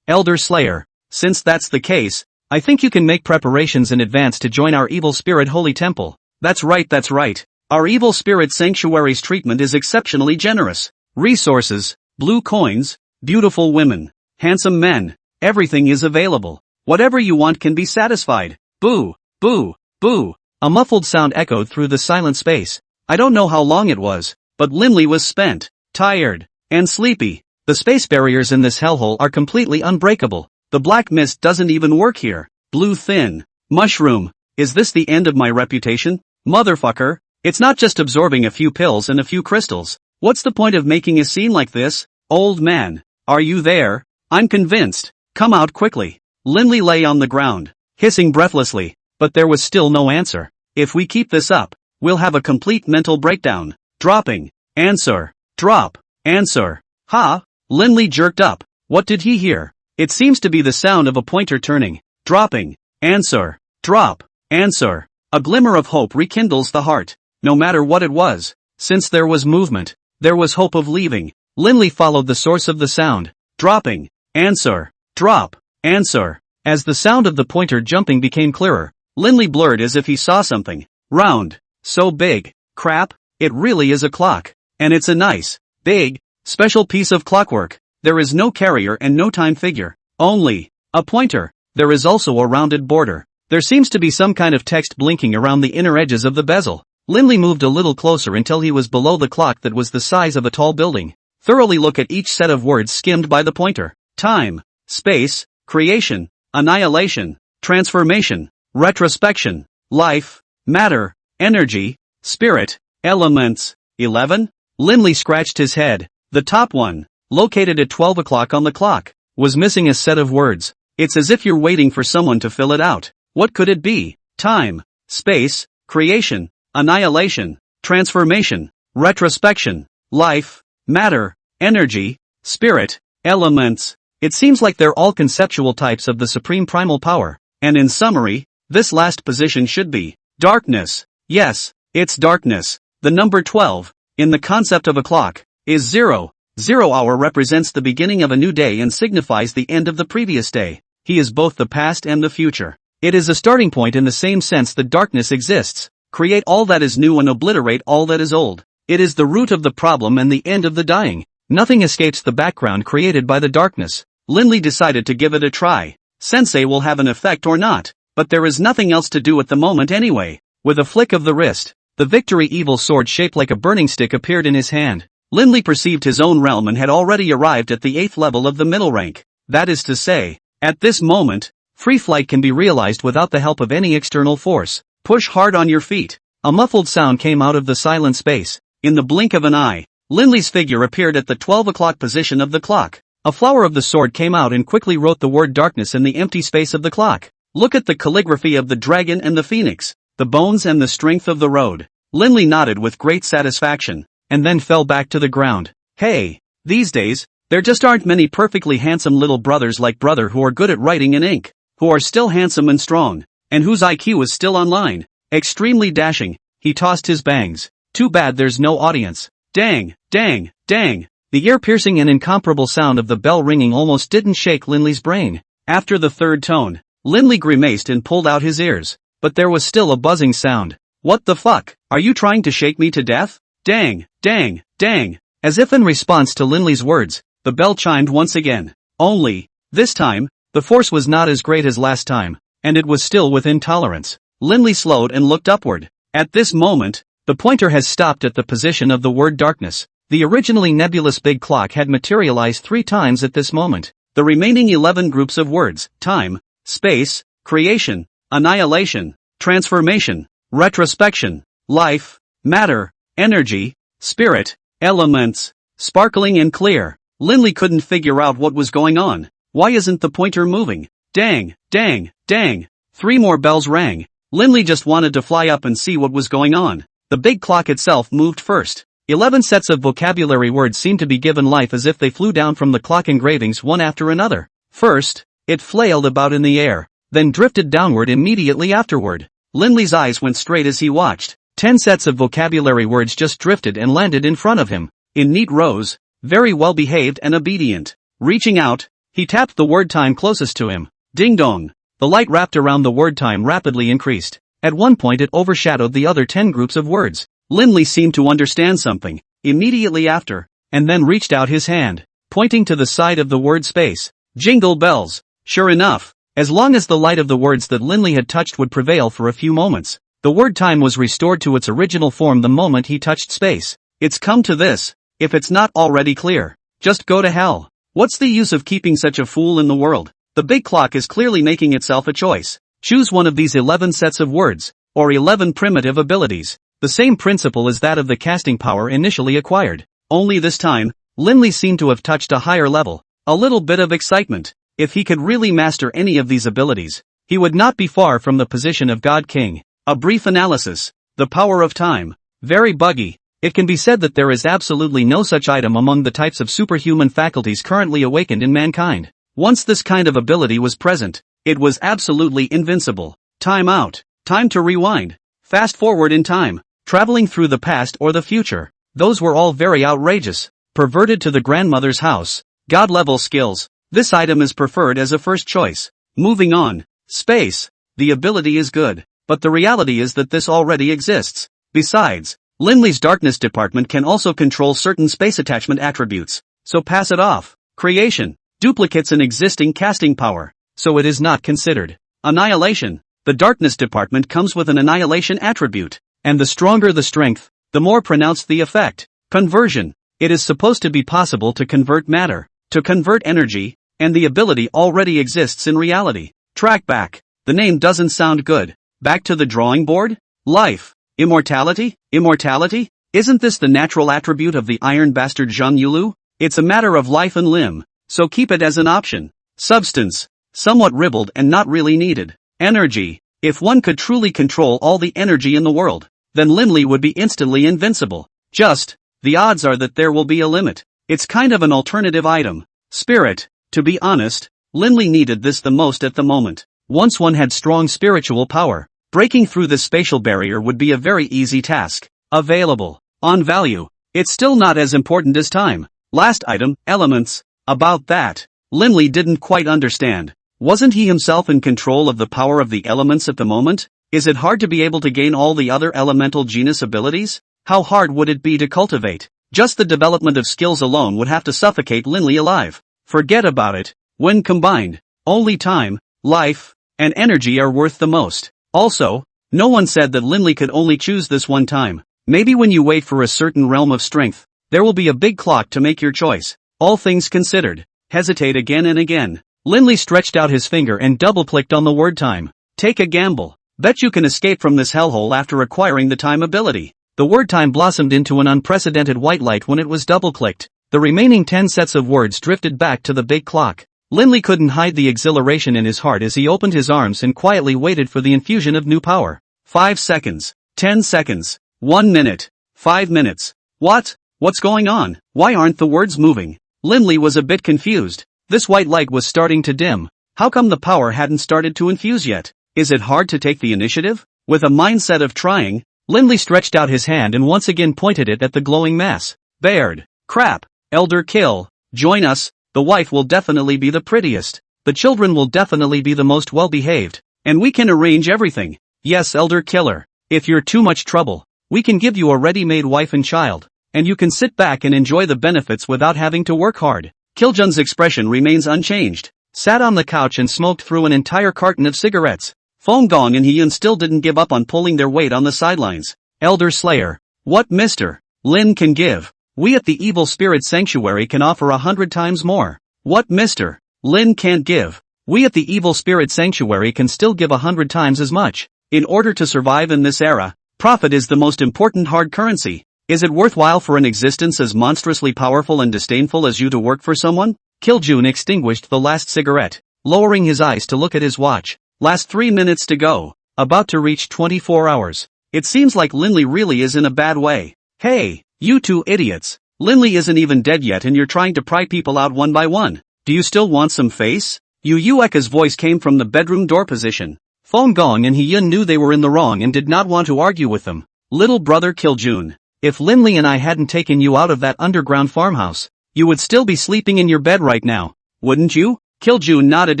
Elder Slayer, since that's the case, I think you can make preparations in advance to join our evil spirit holy temple. That's right. Our evil spirit sanctuary's treatment is exceptionally generous. Resources, blue coins, beautiful women, handsome men, everything is available. Whatever you want can be satisfied. Boo, boo, boo. A muffled sound echoed through the silent space. I don't know how long it was, but Linley was spent, tired, and sleepy. The space barriers in this hellhole are completely unbreakable. The black mist doesn't even work here. Blue thin. Mushroom. Is this the end of my reputation? Motherfucker, it's not just absorbing a few pills and a few crystals. What's the point of making a scene like this? Old man, are you there? I'm convinced. Come out quickly. Linley lay on the ground, hissing breathlessly, but there was still no answer. If we keep this up, we'll have a complete mental breakdown. Dropping Answer. Drop. Answer. Ha! Linley jerked up. What did he hear? It seems to be the sound of a pointer turning. Dropping. Answer. Drop. Answer. A glimmer of hope rekindles the heart. No matter what it was. Since there was movement, there was hope of leaving. Linley followed the source of the sound. Dropping. Answer. Drop. Answer. As the sound of the pointer jumping became clearer, Linley blurred as if he saw something. Round. So big. Crap, it really is a clock. And it's a nice, big, special piece of clockwork. There is no carrier and no time figure. Only a pointer. There is also a rounded border. There seems to be some kind of text blinking around the inner edges of the bezel. Linley moved a little closer until he was below the clock that was the size of a tall building. Thoroughly look at each set of words skimmed by the pointer. Time, space, creation, annihilation, transformation, retrospection, life, matter, energy, spirit, elements. 11? Linley scratched his head. The top one, located at 12 o'clock on the clock, was missing a set of words. It's as if you're waiting for someone to fill it out. What could it be? Time, space, creation, annihilation, transformation, retrospection, life, matter, energy, spirit, elements. It seems like they're all conceptual types of the supreme primal power, and in summary, this last position should be darkness. Yes, it's darkness. The number 12, in the concept of a clock, is 0. 0 hour represents the beginning of a new day and signifies the end of the previous day. He is both the past and the future. It is a starting point in the same sense that darkness exists. Create all that is new and obliterate all that is old. It is the root of the problem and the end of the dying. Nothing escapes the background created by the darkness. Linley decided to give it a try. Sensei will have an effect or not, but there is nothing else to do at the moment anyway. With a flick of the wrist, the victory evil sword shaped like a burning stick appeared in his hand. Linley perceived his own realm and had already arrived at the 8th level of the middle rank. That is to say, at this moment, free flight can be realized without the help of any external force. Push hard on your feet. A muffled sound came out of the silent space. In the blink of an eye, Linley's figure appeared at the 12 o'clock position of the clock. A flower of the sword came out and quickly wrote the word darkness in the empty space of the clock. Look at the calligraphy of the dragon and the phoenix, the bones and the strength of the road. Linley nodded with great satisfaction, and then fell back to the ground. Hey, these days, there just aren't many perfectly handsome little brothers like brother who are good at writing in ink, who are still handsome and strong, and whose IQ is still online. Extremely dashing. He tossed his bangs. Too bad there's no audience. Dang, dang, dang. The ear-piercing and incomparable sound of the bell ringing almost didn't shake Linley's brain. After the third tone, Linley grimaced and pulled out his ears. But there was still a buzzing sound. What the fuck? Are you trying to shake me to death? Dang, dang, dang. As if in response to Linley's words, the bell chimed once again. Only, this time, the force was not as great as last time, and it was still within tolerance. Linley slowed and looked upward. At this moment, the pointer has stopped at the position of the word darkness. The originally nebulous big clock had materialized 3 times at this moment. The remaining 11 groups of words, time, space, creation, annihilation, transformation, retrospection, life, matter, energy, spirit, elements, sparkling and clear. Linley couldn't figure out what was going on. Why isn't the pointer moving? Dang, dang, dang. 3 more bells rang. Linley just wanted to fly up and see what was going on. The big clock itself moved first. 11 sets of vocabulary words seemed to be given life as if they flew down from the clock engravings one after another. First, it flailed about in the air, then drifted downward immediately afterward. Linley's eyes went straight as he watched. 10 sets of vocabulary words just drifted and landed in front of him, in neat rows, very well behaved and obedient. Reaching out, he tapped the word time closest to him. Ding dong. The light wrapped around the word time rapidly increased. At one point it overshadowed the other 10 groups of words. Linley seemed to understand something, immediately after, and then reached out his hand, pointing to the side of the word space. Jingle bells. Sure enough, as long as the light of the words that Linley had touched would prevail for a few moments, the word time was restored to its original form the moment he touched space. It's come to this, if it's not already clear. Just go to hell. What's the use of keeping such a fool in the world? The big clock is clearly making itself a choice. Choose one of these 11 sets of words, or 11 primitive abilities. The same principle as that of the casting power initially acquired. Only this time, Linley seemed to have touched a higher level. A little bit of excitement. If he could really master any of these abilities, he would not be far from the position of God King. A brief analysis. The power of time. Very buggy. It can be said that there is absolutely no such item among the types of superhuman faculties currently awakened in mankind. Once this kind of ability was present, it was absolutely invincible. Time out. Time to rewind. Fast forward in time. Traveling through the past or the future. Those were all very outrageous. Perverted to the grandmother's house. God-level skills. This item is preferred as a first choice. Moving on. Space. The ability is good, but the reality is that this already exists. Besides, Linley's darkness department can also control certain space attachment attributes, so pass it off. Creation. Duplicates an existing casting power, so it is not considered. Annihilation. The darkness department comes with an annihilation attribute, and the stronger the strength, the more pronounced the effect. Conversion. It is supposed to be possible to convert matter, to convert energy, and the ability already exists in reality. Track back. The name doesn't sound good. Back to the drawing board? Life. Immortality? Immortality? Isn't this the natural attribute of the iron bastard Zhang Yulu? It's a matter of life and limb, so keep it as an option. Substance. Somewhat ribald and not really needed. Energy. If one could truly control all the energy in the world, then Linley would be instantly invincible. Just, the odds are that there will be a limit. It's kind of an alternative item. Spirit. To be honest, Linley needed this the most at the moment. Once one had strong spiritual power, breaking through this spatial barrier would be a very easy task. Available. On value. It's still not as important as time. Last item, elements. About that, Linley didn't quite understand. Wasn't he himself in control of the power of the elements at the moment? Is it hard to be able to gain all the other elemental genus abilities? How hard would it be to cultivate? Just the development of skills alone would have to suffocate Linley alive. Forget about it. When combined, only time, life, and energy are worth the most. Also, no one said that Linley could only choose this one time. Maybe when you wait for a certain realm of strength, there will be a big clock to make your choice. All things considered, hesitate again and again. Linley stretched out his finger and double-clicked on the word time. Take a gamble. Bet you can escape from this hellhole after acquiring the time ability. The word time blossomed into an unprecedented white light when it was double-clicked. The remaining 10 sets of words drifted back to the big clock. Linley couldn't hide the exhilaration in his heart as he opened his arms and quietly waited for the infusion of new power. 5 seconds. 10 seconds. 1 minute. 5 minutes. What's going on? Why aren't the words moving? Linley was a bit confused. This white light was starting to dim. How come the power hadn't started to infuse yet? Is it hard to take the initiative? With a mindset of trying, Linley stretched out his hand and once again pointed it at the glowing mass. Baird. Crap. Elder Kill. Join us. The wife will definitely be the prettiest. The children will definitely be the most well-behaved. And we can arrange everything. Yes, Elder Killer. If you're too much trouble, we can give you a ready-made wife and child. And you can sit back and enjoy the benefits without having to work hard. Kiljun's expression remains unchanged. Sat on the couch and smoked through an entire carton of cigarettes. Fong Gong and Hyun still didn't give up on pulling their weight on the sidelines. Elder Slayer. What Mr. Lin can give, we at the Evil Spirit Sanctuary can offer 100 times more. What Mr. Lin can't give, we at the Evil Spirit Sanctuary can still give 100 times as much. In order to survive in this era, profit is the most important hard currency. Is it worthwhile for an existence as monstrously powerful and disdainful as you to work for someone? Kiljun extinguished the last cigarette, lowering his eyes to look at his watch. Last 3 minutes to go. About to reach 24 hours. It seems like Linley really is in a bad way. Hey, you two idiots. Linley isn't even dead yet and you're trying to pry people out one by one. Do you still want some face? Yu Yueka's voice came from the bedroom door position. Fong Gong and Hyun knew they were in the wrong and did not want to argue with them. Little brother Kiljun. If Linley and I hadn't taken you out of that underground farmhouse, you would still be sleeping in your bed right now, wouldn't you? Kiljun nodded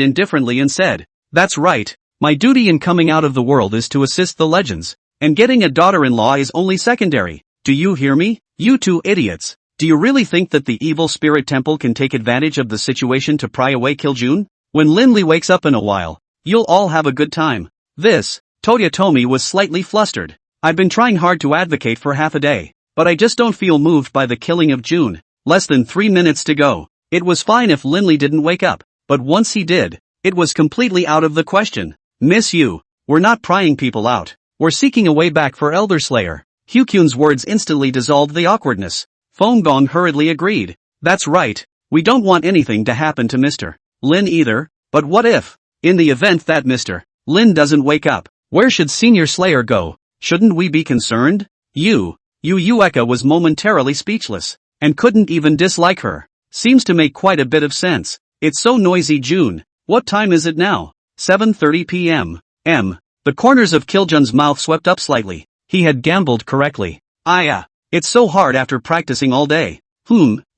indifferently and said, that's right, my duty in coming out of the world is to assist the legends, and getting a daughter-in-law is only secondary. Do you hear me? You two idiots. Do you really think that the Evil Spirit Temple can take advantage of the situation to pry away Kiljun? When Linley wakes up in a while, you'll all have a good time. Toyotomi was slightly flustered. I've been trying hard to advocate for half a day, but I just don't feel moved by the killing of June. Less than 3 minutes to go. It was fine if Linley didn't wake up, but once he did, it was completely out of the question. Miss you, we're not prying people out. We're seeking a way back for Elder Slayer. Hyukyun's words instantly dissolved the awkwardness. Fong Gong hurriedly agreed. That's right, we don't want anything to happen to Mr. Lin either, but what if, in the event that Mr. Lin doesn't wake up, where should Senior Slayer go? Shouldn't we be concerned? You Yu Yueka was momentarily speechless, and couldn't even dislike her. Seems to make quite a bit of sense. It's so noisy. June. What time is it now? 7:30 p.m. The corners of Kiljun's mouth swept up slightly. He had gambled correctly. It's so hard after practicing all day.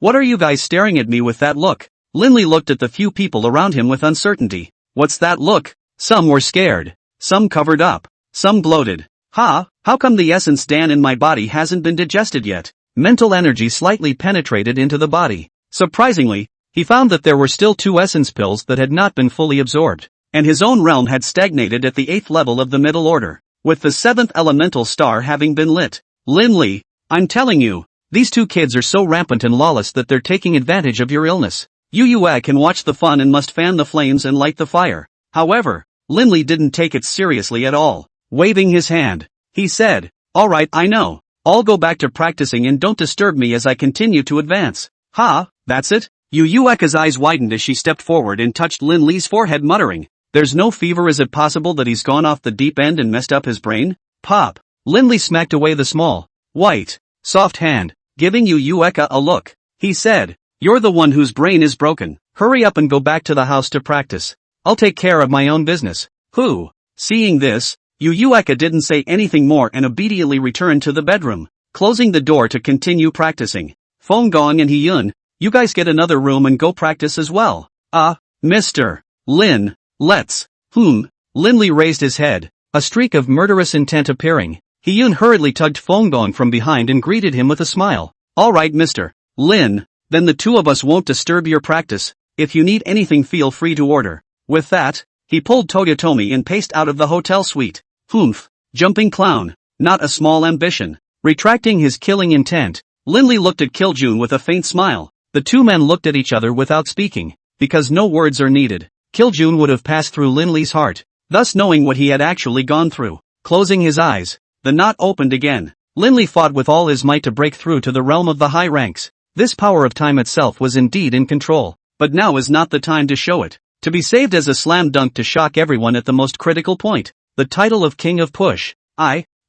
What are you guys staring at me with that look? Linley looked at the few people around him with uncertainty. What's that look? Some were scared. Some covered up. Some gloated. How come the essence Dan in my body hasn't been digested yet? Mental energy slightly penetrated into the body. Surprisingly, he found that there were still 2 essence pills that had not been fully absorbed, and his own realm had stagnated at the 8th level of the middle order, with the 7th elemental star having been lit. Linley, I'm telling you, these 2 kids are so rampant and lawless that they're taking advantage of your illness. Yu can watch the fun and must fan the flames and light the fire. However, Linley didn't take it seriously at all. Waving his hand, he said, "Alright, I know. I'll go back to practicing and don't disturb me as I continue to advance." That's it? Yu Yueka's eyes widened as she stepped forward and touched Linley's forehead, muttering, "There's no fever. Is it possible that he's gone off the deep end and messed up his brain?" Pop. Linley smacked away the small, white, soft hand, giving Yu Yueka a look. He said, "You're the one whose brain is broken. Hurry up and go back to the house to practice. I'll take care of my own business." Seeing this, Yu Yueka didn't say anything more and obediently returned to the bedroom, closing the door to continue practicing. Feng Gong and Hiyun, you guys get another room and go practice as well. Mr. Lin, let's. Linley raised his head, a streak of murderous intent appearing. Hiyun hurriedly tugged Feng Gong from behind and greeted him with a smile. "Alright, Mr. Lin, then the 2 of us won't disturb your practice. If you need anything, feel free to order." With that, he pulled Toyotomi and paced out of the hotel suite. Jumping clown, not a small ambition. Retracting his killing intent, Linley looked at Kiljun with a faint smile. The 2 men looked at each other without speaking, because no words are needed. Kiljun would have passed through Linley's heart, thus knowing what he had actually gone through. Closing his eyes, the knot opened again. Linley fought with all his might to break through to the realm of the high ranks. This power of time itself was indeed in control, but now is not the time to show it. To be saved as a slam dunk to shock everyone at the most critical point. The title of King of Push.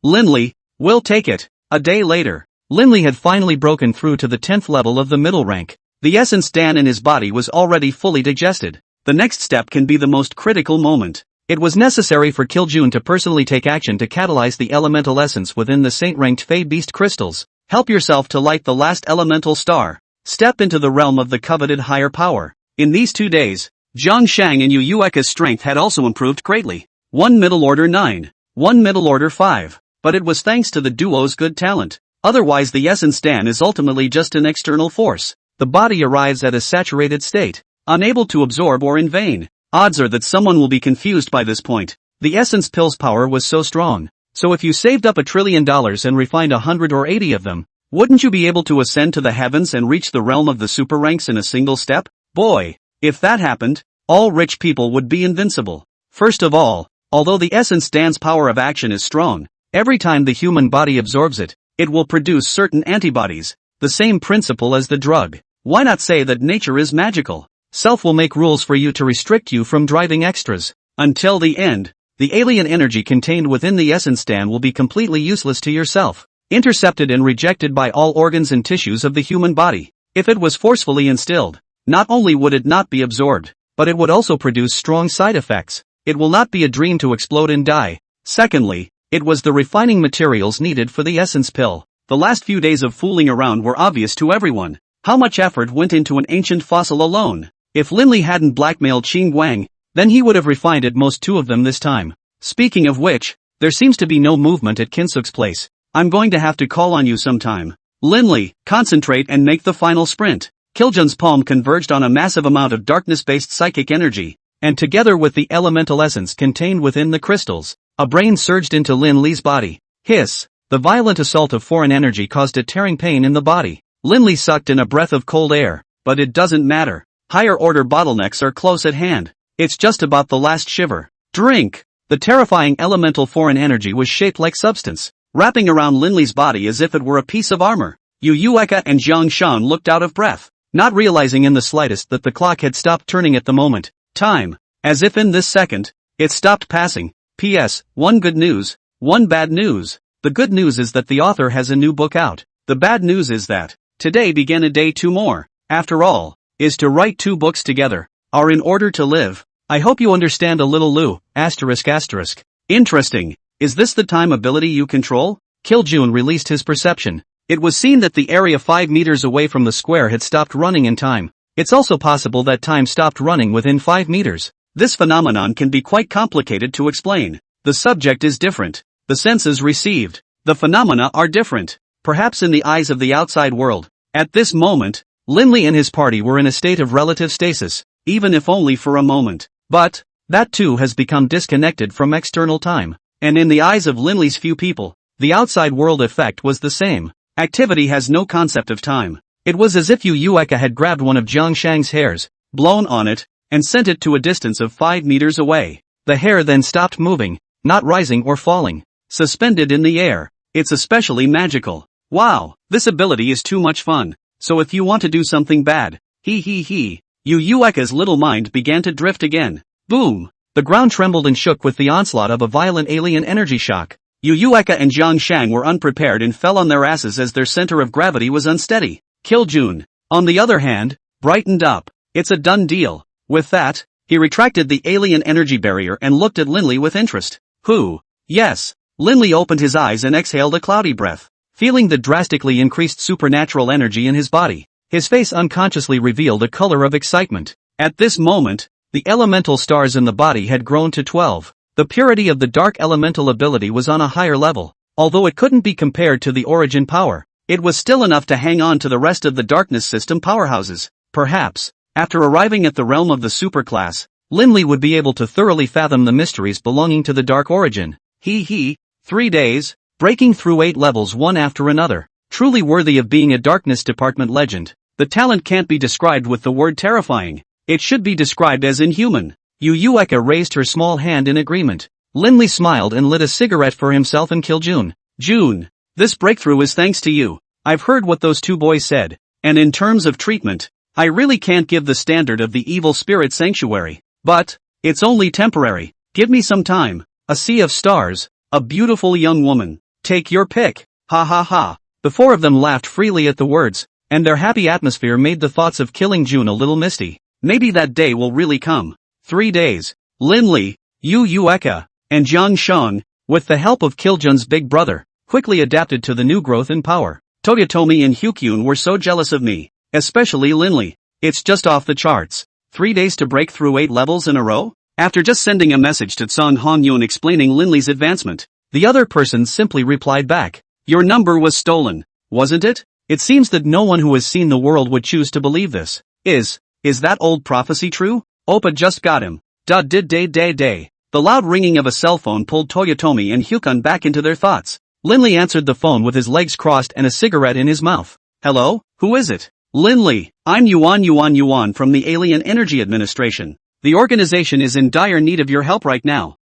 Linley, will take it. A day later, Linley had finally broken through to the 10th level of the middle rank. The essence Dan in his body was already fully digested. The next step can be the most critical moment. It was necessary for Kiljun to personally take action to catalyze the elemental essence within the saint-ranked Fey Beast crystals. Help yourself to light the last elemental star. Step into the realm of the coveted higher power. In these 2 days, Zhang Shang and Yu Yueka's strength had also improved greatly. 1 middle order 9, 1 middle order 5. But it was thanks to the duo's good talent. Otherwise the essence Dan is ultimately just an external force. The body arrives at a saturated state, unable to absorb or in vain. Odds are that someone will be confused by this point. The essence pill's power was so strong. So if you saved up $1 trillion and refined 100 or 80 of them, wouldn't you be able to ascend to the heavens and reach the realm of the super ranks in a single step? Boy, if that happened, all rich people would be invincible. First of all, although the essence Dan's power of action is strong, every time the human body absorbs it, it will produce certain antibodies. The same principle as the drug. Why not say that nature is magical? Self will make rules for you to restrict you from driving extras. Until the end, the alien energy contained within the essence Dan will be completely useless to yourself, intercepted and rejected by all organs and tissues of the human body. If it was forcefully instilled, not only would it not be absorbed, but it would also produce strong side effects. It will not be a dream to explode and die. Secondly, it was the refining materials needed for the essence pill. The last few days of fooling around were obvious to everyone. How much effort went into an ancient fossil alone? If Linley hadn't blackmailed Qing Guang, then he would have refined at most 2 of them this time. Speaking of which, there seems to be no movement at Kinsuk's place. I'm going to have to call on you sometime. Linley, concentrate and make the final sprint. Kiljun's palm converged on a massive amount of darkness-based psychic energy, and together with the elemental essence contained within the crystals, a brain surged into Linley's body. Hiss! The violent assault of foreign energy caused a tearing pain in the body. Linley sucked in a breath of cold air, but it doesn't matter. Higher order bottlenecks are close at hand. It's just about the last shiver. Drink! The terrifying elemental foreign energy was shaped like substance, wrapping around Linley's body as if it were a piece of armor. Yu Yueka and Zhang Shan looked out of breath, not realizing in the slightest that the clock had stopped turning at the moment. Time. As if in this second, it stopped passing. P.S. One good news, one bad news. The good news is that the author has a new book out. The bad news is that today began a day 2 more, after all, is to write 2 books together, are in order to live. I hope you understand a little Lu, asterisk asterisk. Interesting, is this the time ability you control? Kiljun released his perception. It was seen that the area 5 meters away from the square had stopped running in time. It's also possible that time stopped running within 5 meters. This phenomenon can be quite complicated to explain. The subject is different. The senses received. The phenomena are different. Perhaps in the eyes of the outside world. At this moment, Linley and his party were in a state of relative stasis, even if only for a moment. But that too has become disconnected from external time. And in the eyes of Linley's few people, the outside world effect was the same. Activity has no concept of time. It was as if Yu Yueka had grabbed one of Jiang Shang's hairs, blown on it, and sent it to a distance of 5 meters away. The hair then stopped moving, not rising or falling, suspended in the air. It's especially magical. Wow, this ability is too much fun. So if you want to do something bad, Yu Yueka's little mind began to drift again. Boom! The ground trembled and shook with the onslaught of a violent alien energy shock. Yu Yueka and Jiang Shang were unprepared and fell on their asses as their center of gravity was unsteady. Kiljun, on the other hand, brightened up. It's a done deal. With that, he retracted the alien energy barrier and looked at Linley with interest. Who? Yes. Linley opened his eyes and exhaled a cloudy breath. Feeling the drastically increased supernatural energy in his body, his face unconsciously revealed a color of excitement. At this moment, the elemental stars in the body had grown to 12. The purity of the dark elemental ability was on a higher level. Although it couldn't be compared to the origin power, it was still enough to hang on to the rest of the darkness system powerhouses. Perhaps, after arriving at the realm of the superclass, Linley would be able to thoroughly fathom the mysteries belonging to the dark origin. 3 days, breaking through 8 levels one after another. Truly worthy of being a darkness department legend. The talent can't be described with the word terrifying. It should be described as inhuman. Yu Yueka raised her small hand in agreement. Linley smiled and lit a cigarette for himself and Kiljun. June, this breakthrough is thanks to you. I've heard what those 2 boys said. And in terms of treatment, I really can't give the standard of the evil spirit sanctuary. But it's only temporary. Give me some time. A sea of stars. A beautiful young woman. Take your pick. Ha ha ha. The 4 of them laughed freely at the words, and their happy atmosphere made the thoughts of killing June a little misty. Maybe that day will really come. 3 days. Linley, Yu Yueka, and Jiang Shang, with the help of Kiljun's big brother, quickly adapted to the new growth in power. Toyotomi and Hyukyun were so jealous of me, especially Linley. It's just off the charts. 3 days to break through 8 levels in a row? After just sending a message to Tsang Hongyun explaining Linley's advancement, the other person simply replied back. Your number was stolen, wasn't it? It seems that no one who has seen the world would choose to believe this. Is that old prophecy true? Oppa just got him. Day. The loud ringing of a cell phone pulled Toyotomi and Hyukun back into their thoughts. Linley answered the phone with his legs crossed and a cigarette in his mouth. Hello, who is it? Linley, I'm Yuan from the Alien Energy Administration. The organization is in dire need of your help right now.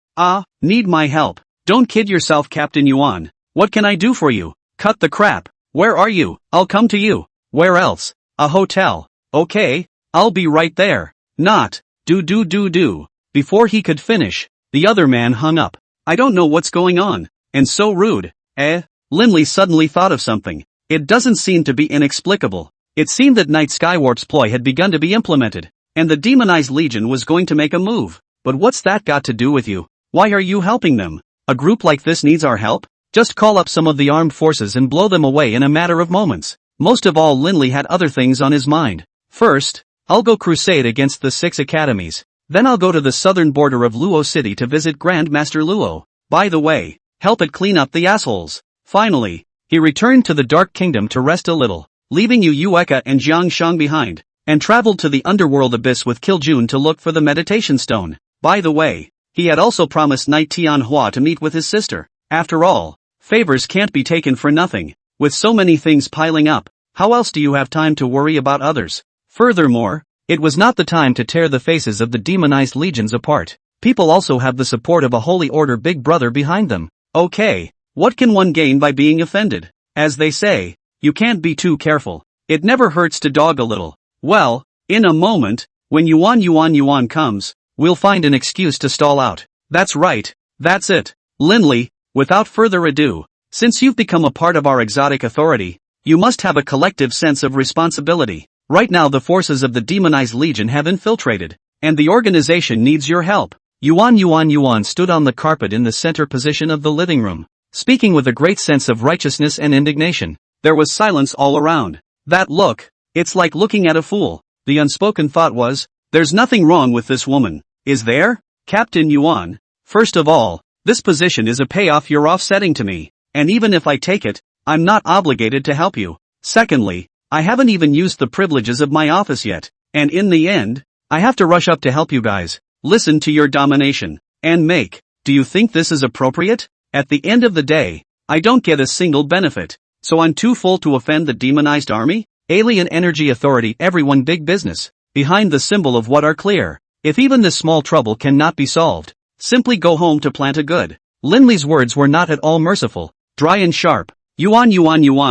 Need my help? Don't kid yourself, Captain Yuan. What can I do for you? Cut the crap. Where are you? I'll come to you. Where else? A hotel. Okay, I'll be right there. Not. Do. Before he could finish, the other man hung up. I don't know what's going on. And so rude. Linley suddenly thought of something. It doesn't seem to be inexplicable. It seemed that Night Skywarp's ploy had begun to be implemented, and the demonized legion was going to make a move. But what's that got to do with you? Why are you helping them? A group like this needs our help? Just call up some of the armed forces and blow them away in a matter of moments. Most of all, Linley had other things on his mind. First, I'll go crusade against the 6 academies. Then I'll go to the southern border of Luo City to visit Grand Master Luo. By the way, help it clean up the assholes. Finally, he returned to the Dark Kingdom to rest a little, leaving Yu Yueka and Jiang Shang behind, and traveled to the underworld abyss with Kiljun to look for the meditation stone. By the way, he had also promised Knight Tianhua to meet with his sister. After all, favors can't be taken for nothing. With so many things piling up, how else do you have time to worry about others? Furthermore, it was not the time to tear the faces of the demonized legions apart. People also have the support of a holy order big brother behind them. Okay, what can one gain by being offended? As they say, you can't be too careful. It never hurts to dog a little. Well, in a moment, when Yuan comes, we'll find an excuse to stall out. That's right, that's it. Linley, without further ado, Since you've become a part of our exotic authority, you must have a collective sense of responsibility. Right now the forces of the demonized legion have infiltrated, and the organization needs your help. Yuan stood on the carpet in the center position of the living room, speaking with a great sense of righteousness and indignation. There was silence all around. That look, it's like looking at a fool. The unspoken thought was, there's nothing wrong with this woman, is there? Captain Yuan, first of all, this position is a payoff you're offsetting to me, and even if I take it, I'm not obligated to help you. Secondly, I haven't even used the privileges of my office yet, and in the end, I have to rush up to help you guys. Listen to your domination, and make. Do you think this is appropriate? At the end of the day, I don't get a single benefit, so I'm too full to offend the demonized army? Alien Energy Authority, everyone big business, behind the symbol of what are clear. If even this small trouble cannot be solved, simply go home to plant a good. Linley's words were not at all merciful, dry and sharp. Yuan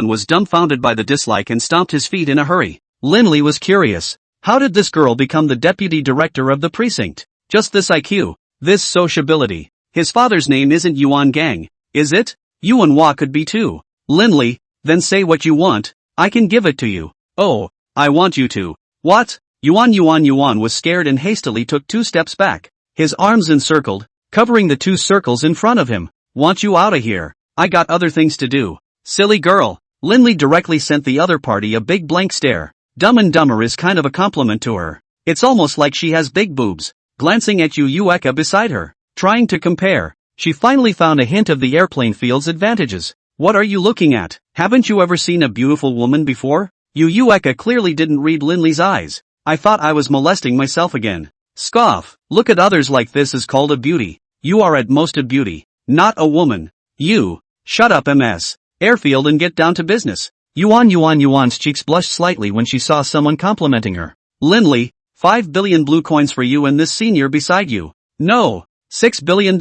was dumbfounded by the dislike and stomped his feet in a hurry. Linley was curious. How did this girl become the deputy director of the precinct? Just this IQ, this sociability. His father's name isn't Yuan Gang, is it? Yuanhua could be too. Linley, then say what you want, I can give it to you. Oh, I want you to. What? Yuan was scared and hastily took 2 steps back. His arms encircled, covering the 2 circles in front of him. Want you outta here. I got other things to do. Silly girl. Linley directly sent the other party a big blank stare. Dumb and Dumber is kind of a compliment to her. It's almost like she has big boobs. Glancing at Yueka beside her, trying to compare, she finally found a hint of the airplane field's advantages. What are you looking at? Haven't you ever seen a beautiful woman before? Yueka clearly didn't read Linley's eyes. I thought I was molesting myself again. Scoff. Look at others like this is called a beauty. You are at most a beauty, not a woman. You. Shut up MS. Airfield and get down to business. Yuan's cheeks blushed slightly when she saw someone complimenting her. Linley, 5 billion blue coins for you and this senior beside you. No. $6 billion.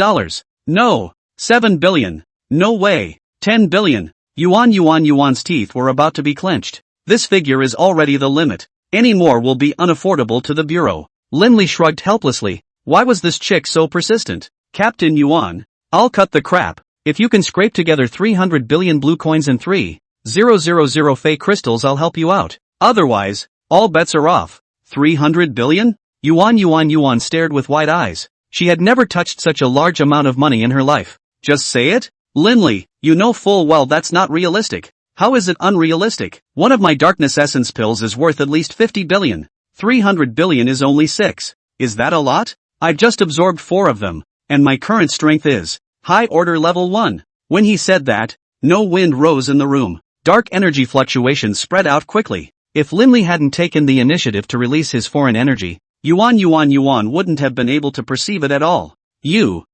No. 7 billion. No way. 10 billion. Yuan's teeth were about to be clenched. This figure is already the limit. Any more will be unaffordable to the bureau. Linley shrugged helplessly. Why was this chick so persistent? Captain Yuan, I'll cut the crap. If you can scrape together 300 billion blue coins and 3,000 fake crystals, I'll help you out. Otherwise, all bets are off. 300 billion? Yuan stared with wide eyes. She had never touched such a large amount of money in her life. Just say it? Linley, you know full well that's not realistic. How is it unrealistic? One of my darkness essence pills is worth at least 50 billion. 300 billion is only 6. Is that a lot? I've just absorbed 4 of them, and my current strength is high order level 1. When he said that, no wind rose in the room. Dark energy fluctuations spread out quickly. If Linley hadn't taken the initiative to release his foreign energy, Yuan wouldn't have been able to perceive it at all. You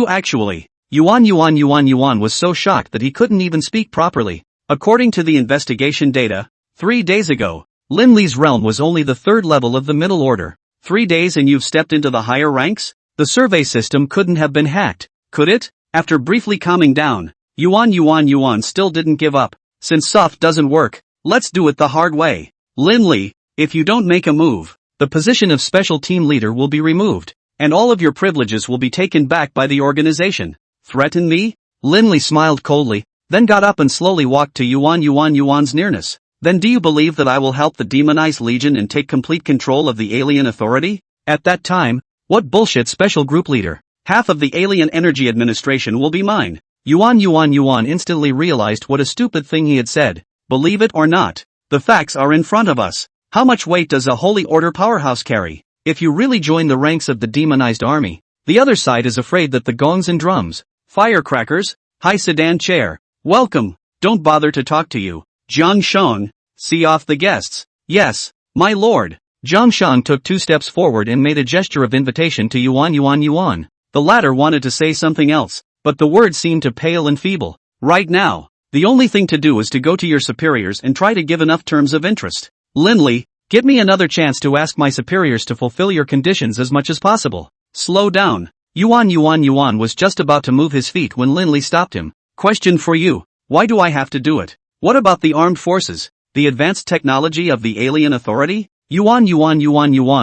actually. Yuan was so shocked that he couldn't even speak properly. According to the investigation data, 3 days ago, Linley's realm was only the 3rd level of the middle order. 3 days and you've stepped into the higher ranks? The survey system couldn't have been hacked, could it? After briefly calming down, Yuan still didn't give up. Since soft doesn't work, let's do it the hard way. Linley, if you don't make a move, the position of special team leader will be removed, and all of your privileges will be taken back by the organization. Threaten me? Linley smiled coldly, then got up and slowly walked to Yuan's nearness. Then do you believe that I will help the demonized legion and take complete control of the alien authority? At that time, what bullshit special group leader? Half of the alien energy administration will be mine. Yuan instantly realized what a stupid thing he had said. Believe it or not, the facts are in front of us. How much weight does a holy order powerhouse carry? If you really join the ranks of the demonized army, the other side is afraid that the gongs and drums, firecrackers, high sedan chair, welcome, don't bother to talk to you. Zhang Sheng, see off the guests. Yes, my lord. Zhang Sheng took 2 steps forward and made a gesture of invitation to Yuan. The latter wanted to say something else, but the words seemed to pale and feeble. Right now, the only thing to do is to go to your superiors and try to give enough terms of interest. Linley, give me another chance to ask my superiors to fulfill your conditions as much as possible. Slow down. Yuan was just about to move his feet when Linley stopped him. Question for you. Why do I have to do it? What about the armed forces? The advanced technology of the alien authority? Yuan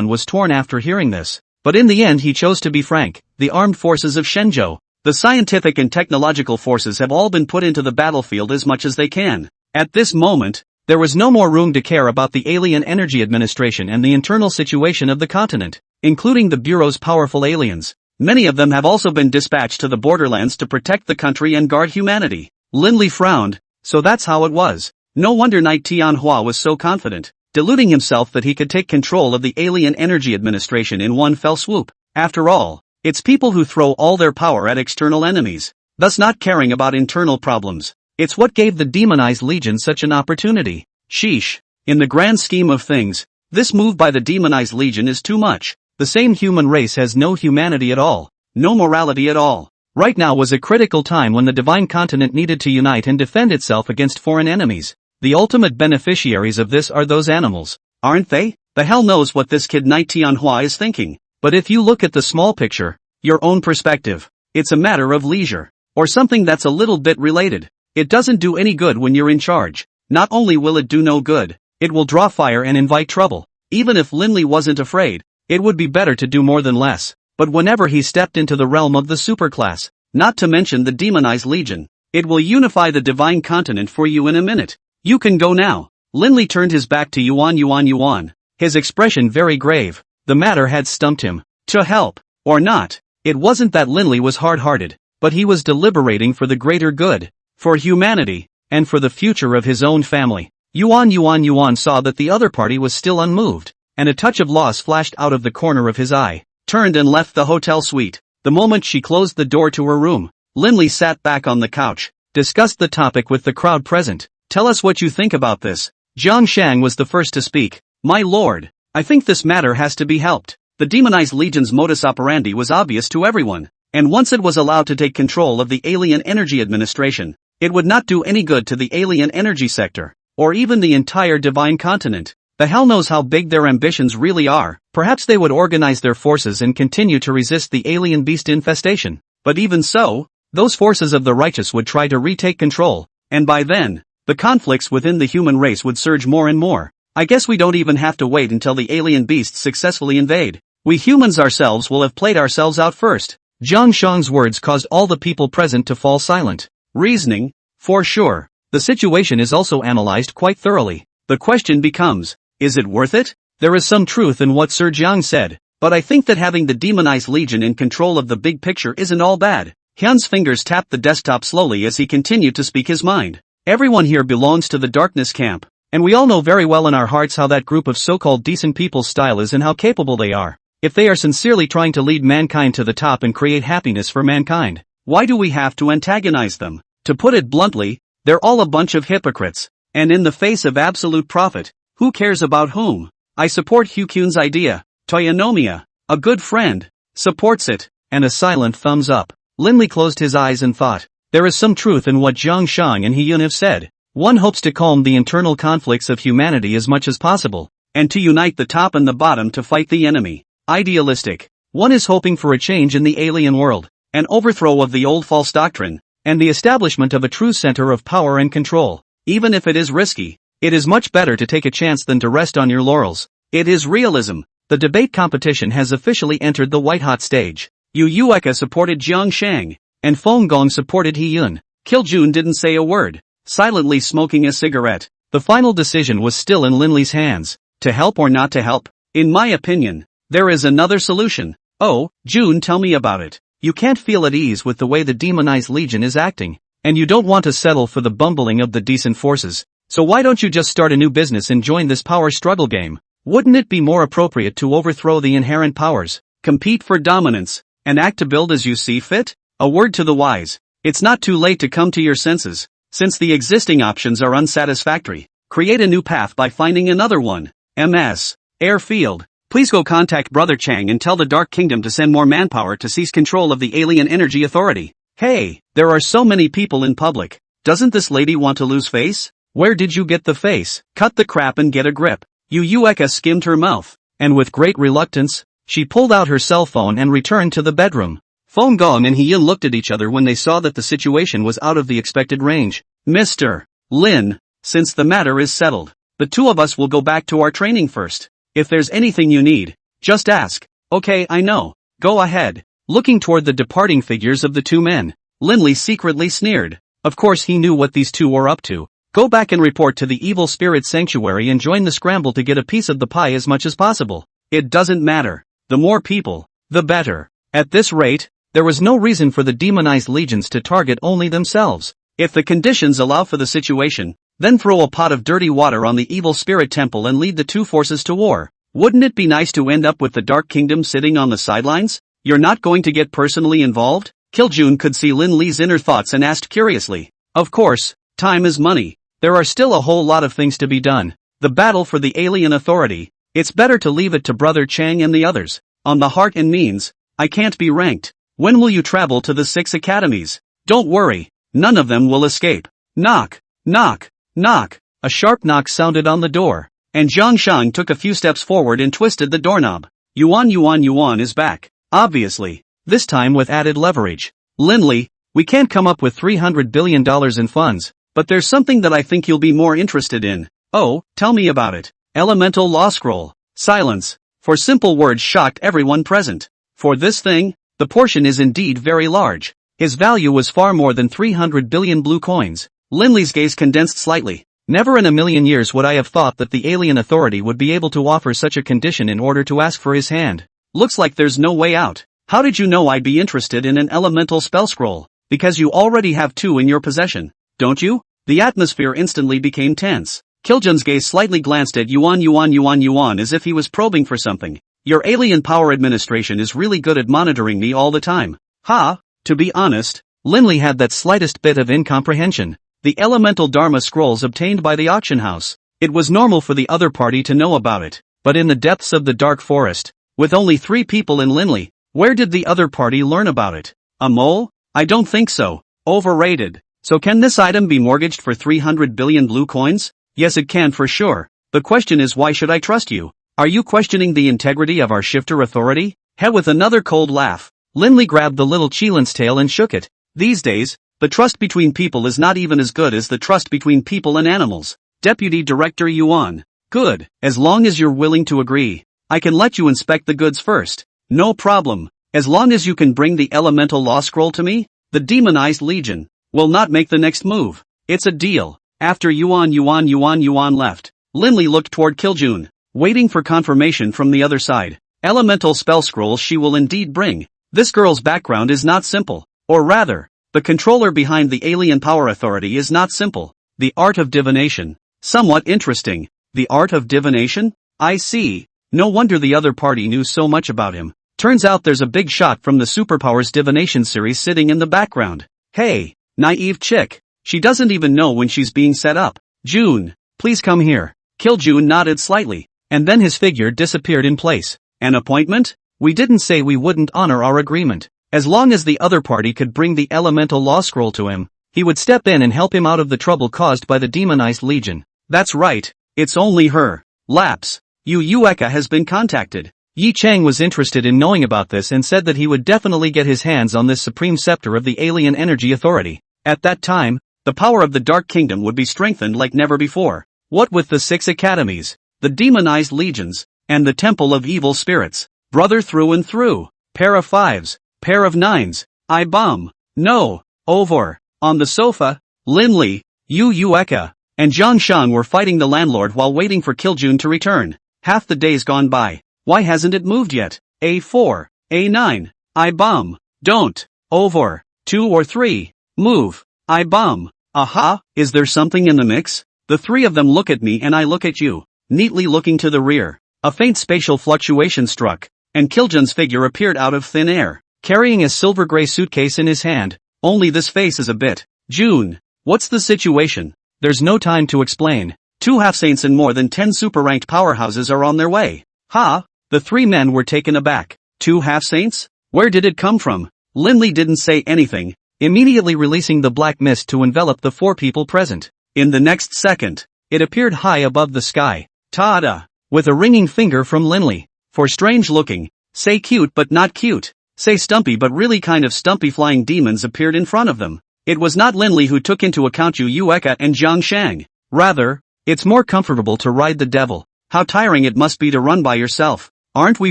was torn after hearing this. But in the end he chose to be frank. The armed forces of Shenzhou. The scientific and technological forces have all been put into the battlefield as much as they can. At this moment, there was no more room to care about the Alien Energy Administration and the internal situation of the continent, including the Bureau's powerful aliens. Many of them have also been dispatched to the borderlands to protect the country and guard humanity. Linley frowned. So that's how it was. No wonder Knight Tianhua was so confident, deluding himself that he could take control of the Alien Energy Administration in one fell swoop. After all, it's people who throw all their power at external enemies, thus not caring about internal problems. It's what gave the demonized Legion such an opportunity. Sheesh. In the grand scheme of things, this move by the demonized Legion is too much. The same human race has no humanity at all, no morality at all. Right now was a critical time when the divine continent needed to unite and defend itself against foreign enemies. The ultimate beneficiaries of this are those animals, aren't they? The hell knows what this kid Knight Tianhua is thinking. But if you look at the small picture, your own perspective, it's a matter of leisure, or something that's a little bit related. It doesn't do any good when you're in charge. Not only will it do no good, it will draw fire and invite trouble. Even if Linley wasn't afraid, it would be better to do more than less. But whenever he stepped into the realm of the superclass, not to mention the demonized Legion, it will unify the divine continent for you in a minute. You can go now. Linley turned his back to Yuan, his expression very grave. The matter had stumped him. To help, or not, it wasn't that Linley was hard-hearted, but he was deliberating for the greater good, for humanity, and for the future of his own family. Yuan saw that the other party was still unmoved, and a touch of loss flashed out of the corner of his eye, turned and left the hotel suite. The moment she closed the door to her room, Linley sat back on the couch, discussed the topic with the crowd present. Tell us what you think about this. Jiang Shang was the first to speak. My lord, I think this matter has to be helped. The demonized Legion's modus operandi was obvious to everyone, and once it was allowed to take control of the Alien Energy Administration, it would not do any good to the alien energy sector, or even the entire divine continent. The hell knows how big their ambitions really are. Perhaps they would organize their forces and continue to resist the alien beast infestation. But even so, those forces of the righteous would try to retake control, and by then, the conflicts within the human race would surge more and more. I guess we don't even have to wait until the alien beasts successfully invade. We humans ourselves will have played ourselves out first. Jiang Shang's words caused all the people present to fall silent. Reasoning, for sure. The situation is also analyzed quite thoroughly. The question becomes, is it worth it? There is some truth in what Sir Jiang said, but I think that having the demonized Legion in control of the big picture isn't all bad. Hyun's fingers tapped the desktop slowly as he continued to speak his mind. Everyone here belongs to the darkness camp, and we all know very well in our hearts how that group of so-called decent people's style is and how capable they are. If they are sincerely trying to lead mankind to the top and create happiness for mankind, why do we have to antagonize them? To put it bluntly, they're all a bunch of hypocrites, and in the face of absolute profit, who cares about whom? I support Hyukyun's idea. Toyonomiya, a good friend, supports it, and a silent thumbs up. Linley closed his eyes and thought, there is some truth in what Jiang Shang and Hyun have said. One hopes to calm the internal conflicts of humanity as much as possible, and to unite the top and the bottom to fight the enemy. Idealistic. One is hoping for a change in the alien world, an overthrow of the old false doctrine, and the establishment of a true center of power and control. Even if it is risky, it is much better to take a chance than to rest on your laurels. It is realism. The debate competition has officially entered the white-hot stage. Yu Yueka supported Jiang Shang, and Feng Gong supported Hyun. Kiljun didn't say a word, silently smoking a cigarette. The final decision was still in Linley's hands. To help or not to help? In my opinion, there is another solution. Oh, June, tell me about it. You can't feel at ease with the way the demonized Legion is acting, and you don't want to settle for the bumbling of the decent forces. So why don't you just start a new business and join this power struggle game? Wouldn't it be more appropriate to overthrow the inherent powers, compete for dominance, and act to build as you see fit? A word to the wise. It's not too late to come to your senses. Since the existing options are unsatisfactory, create a new path by finding another one. MS. Airfield. Please go contact Brother Chang and tell the Dark Kingdom to send more manpower to seize control of the Alien Energy Authority. Hey, there are so many people in public. Doesn't this lady want to lose face? Where did you get the face? Cut the crap and get a grip. Yu Yueka skimmed her mouth, and with great reluctance, she pulled out her cell phone and returned to the bedroom. Feng Gong and Hyun looked at each other when they saw that the situation was out of the expected range. Mr. Lin, since the matter is settled, the two of us will go back to our training first. If there's anything you need, just ask. Okay, I know. Go ahead. looking toward the departing figures of the two men. Linley secretly sneered. Of course he knew what these two were up to. Go back and report to the evil spirit sanctuary and join the scramble to get a piece of the pie as much as possible. It doesn't matter. The more people, the better. At this rate, there was no reason for the demonized legions to target only themselves. If the conditions allow for the situation, then throw a pot of dirty water on the evil spirit temple and lead the two forces to war. Wouldn't it be nice to end up with the Dark Kingdom sitting on the sidelines? You're not going to get personally involved? Kiljun could see Lin Li's inner thoughts and asked curiously. Of course, time is money. There are still a whole lot of things to be done. The battle for the alien authority. It's better to leave it to Brother Chang and the others. On the heart and means, I can't be ranked. When will you travel to the 6 academies? Don't worry, none of them will escape. Knock, knock, knock. A sharp knock sounded on the door, and Zhang Shang took a few steps forward and twisted the doorknob. Yuan is back. Obviously, this time with added leverage. Linley, we can't come up with $300 billion in funds, but there's something that I think you'll be more interested in. Oh, tell me about it. Elemental Law Scroll. Silence, for simple words shocked everyone present. For this thing, the portion is indeed very large. His value was far more than 300 billion blue coins. Linley's gaze condensed slightly. Never in a million years would I have thought that the alien authority would be able to offer such a condition in order to ask for his hand. Looks like there's no way out. How did you know I'd be interested in an elemental spell scroll? Because you already have 2 in your possession, don't you? The atmosphere instantly became tense. Kiljun's gaze slightly glanced at Yuan as if he was probing for something. Your alien power administration is really good at monitoring me all the time. Ha! To be honest, Linley had that slightest bit of incomprehension. The elemental Dharma scrolls obtained by the auction house. It was normal for the other party to know about it, but in the depths of the dark forest, with only 3 people in Linley, where did the other party learn about it? A mole? I don't think so. Overrated. So can this item be mortgaged for 300 billion blue coins? Yes, it can for sure. The question is, why should I trust you? Are you questioning the integrity of our shifter authority? With another cold laugh, Linley grabbed the little Chilin's tail and shook it. These days, the trust between people is not even as good as the trust between people and animals. Deputy Director Yuan. Good, as long as you're willing to agree. I can let you inspect the goods first. No problem. As long as you can bring the elemental law scroll to me, the demonized legion will not make the next move. It's a deal. After Yuan left, Linley looked toward Kiljun, waiting for confirmation from the other side. Elemental spell scrolls she will indeed bring. This girl's background is not simple. Or rather, the controller behind the alien power authority is not simple. The art of divination. Somewhat interesting. The art of divination? I see. No wonder the other party knew so much about him. Turns out there's a big shot from the Superpowers divination series sitting in the background. Hey, naive chick. She doesn't even know when she's being set up. June, please come here. Kiljun nodded slightly, and then his figure disappeared in place. An appointment? We didn't say we wouldn't honor our agreement. As long as the other party could bring the elemental law scroll to him, he would step in and help him out of the trouble caused by the demonized legion. That's right, it's only her. Lapse. Yu Yueka has been contacted. Yi Chang was interested in knowing about this and said that he would definitely get his hands on this supreme scepter of the alien energy authority. At that time, the power of the Dark Kingdom would be strengthened like never before. What with the 6 academies, the demonized legions, and the temple of evil spirits. Brother through and through. Pair of 5s, pair of 9s. I bomb. No. Over. On the sofa, Linley, Yu Yueka, and Zhang Shang were fighting the landlord while waiting for Kiljun to return. Half the day's gone by. Why hasn't it moved yet? A4, A9, I bomb. Don't. Over. 2 or 3. Move. I bomb. Aha, is there something in the mix? The 3 of them look at me and I look at you, neatly looking to the rear. A faint spatial fluctuation struck, and Kiljun's figure appeared out of thin air, carrying a silver-gray suitcase in his hand. Only this face is a bit. June, what's the situation? There's no time to explain. 2 half-saints and more than 10 super-ranked powerhouses are on their way. Ha! The 3 men were taken aback. 2 half-saints? Where did it come from? Linley didn't say anything, immediately releasing the black mist to envelop the 4 people present. In the next second, it appeared high above the sky. Ta-da! With a ringing finger from Linley. For strange looking, say cute but not cute, say stumpy but really kind of stumpy flying demons appeared in front of them. It was not Linley who took into account Yu Yueka and Zhang Shang. Rather, it's more comfortable to ride the devil. How tiring it must be to run by yourself. Aren't we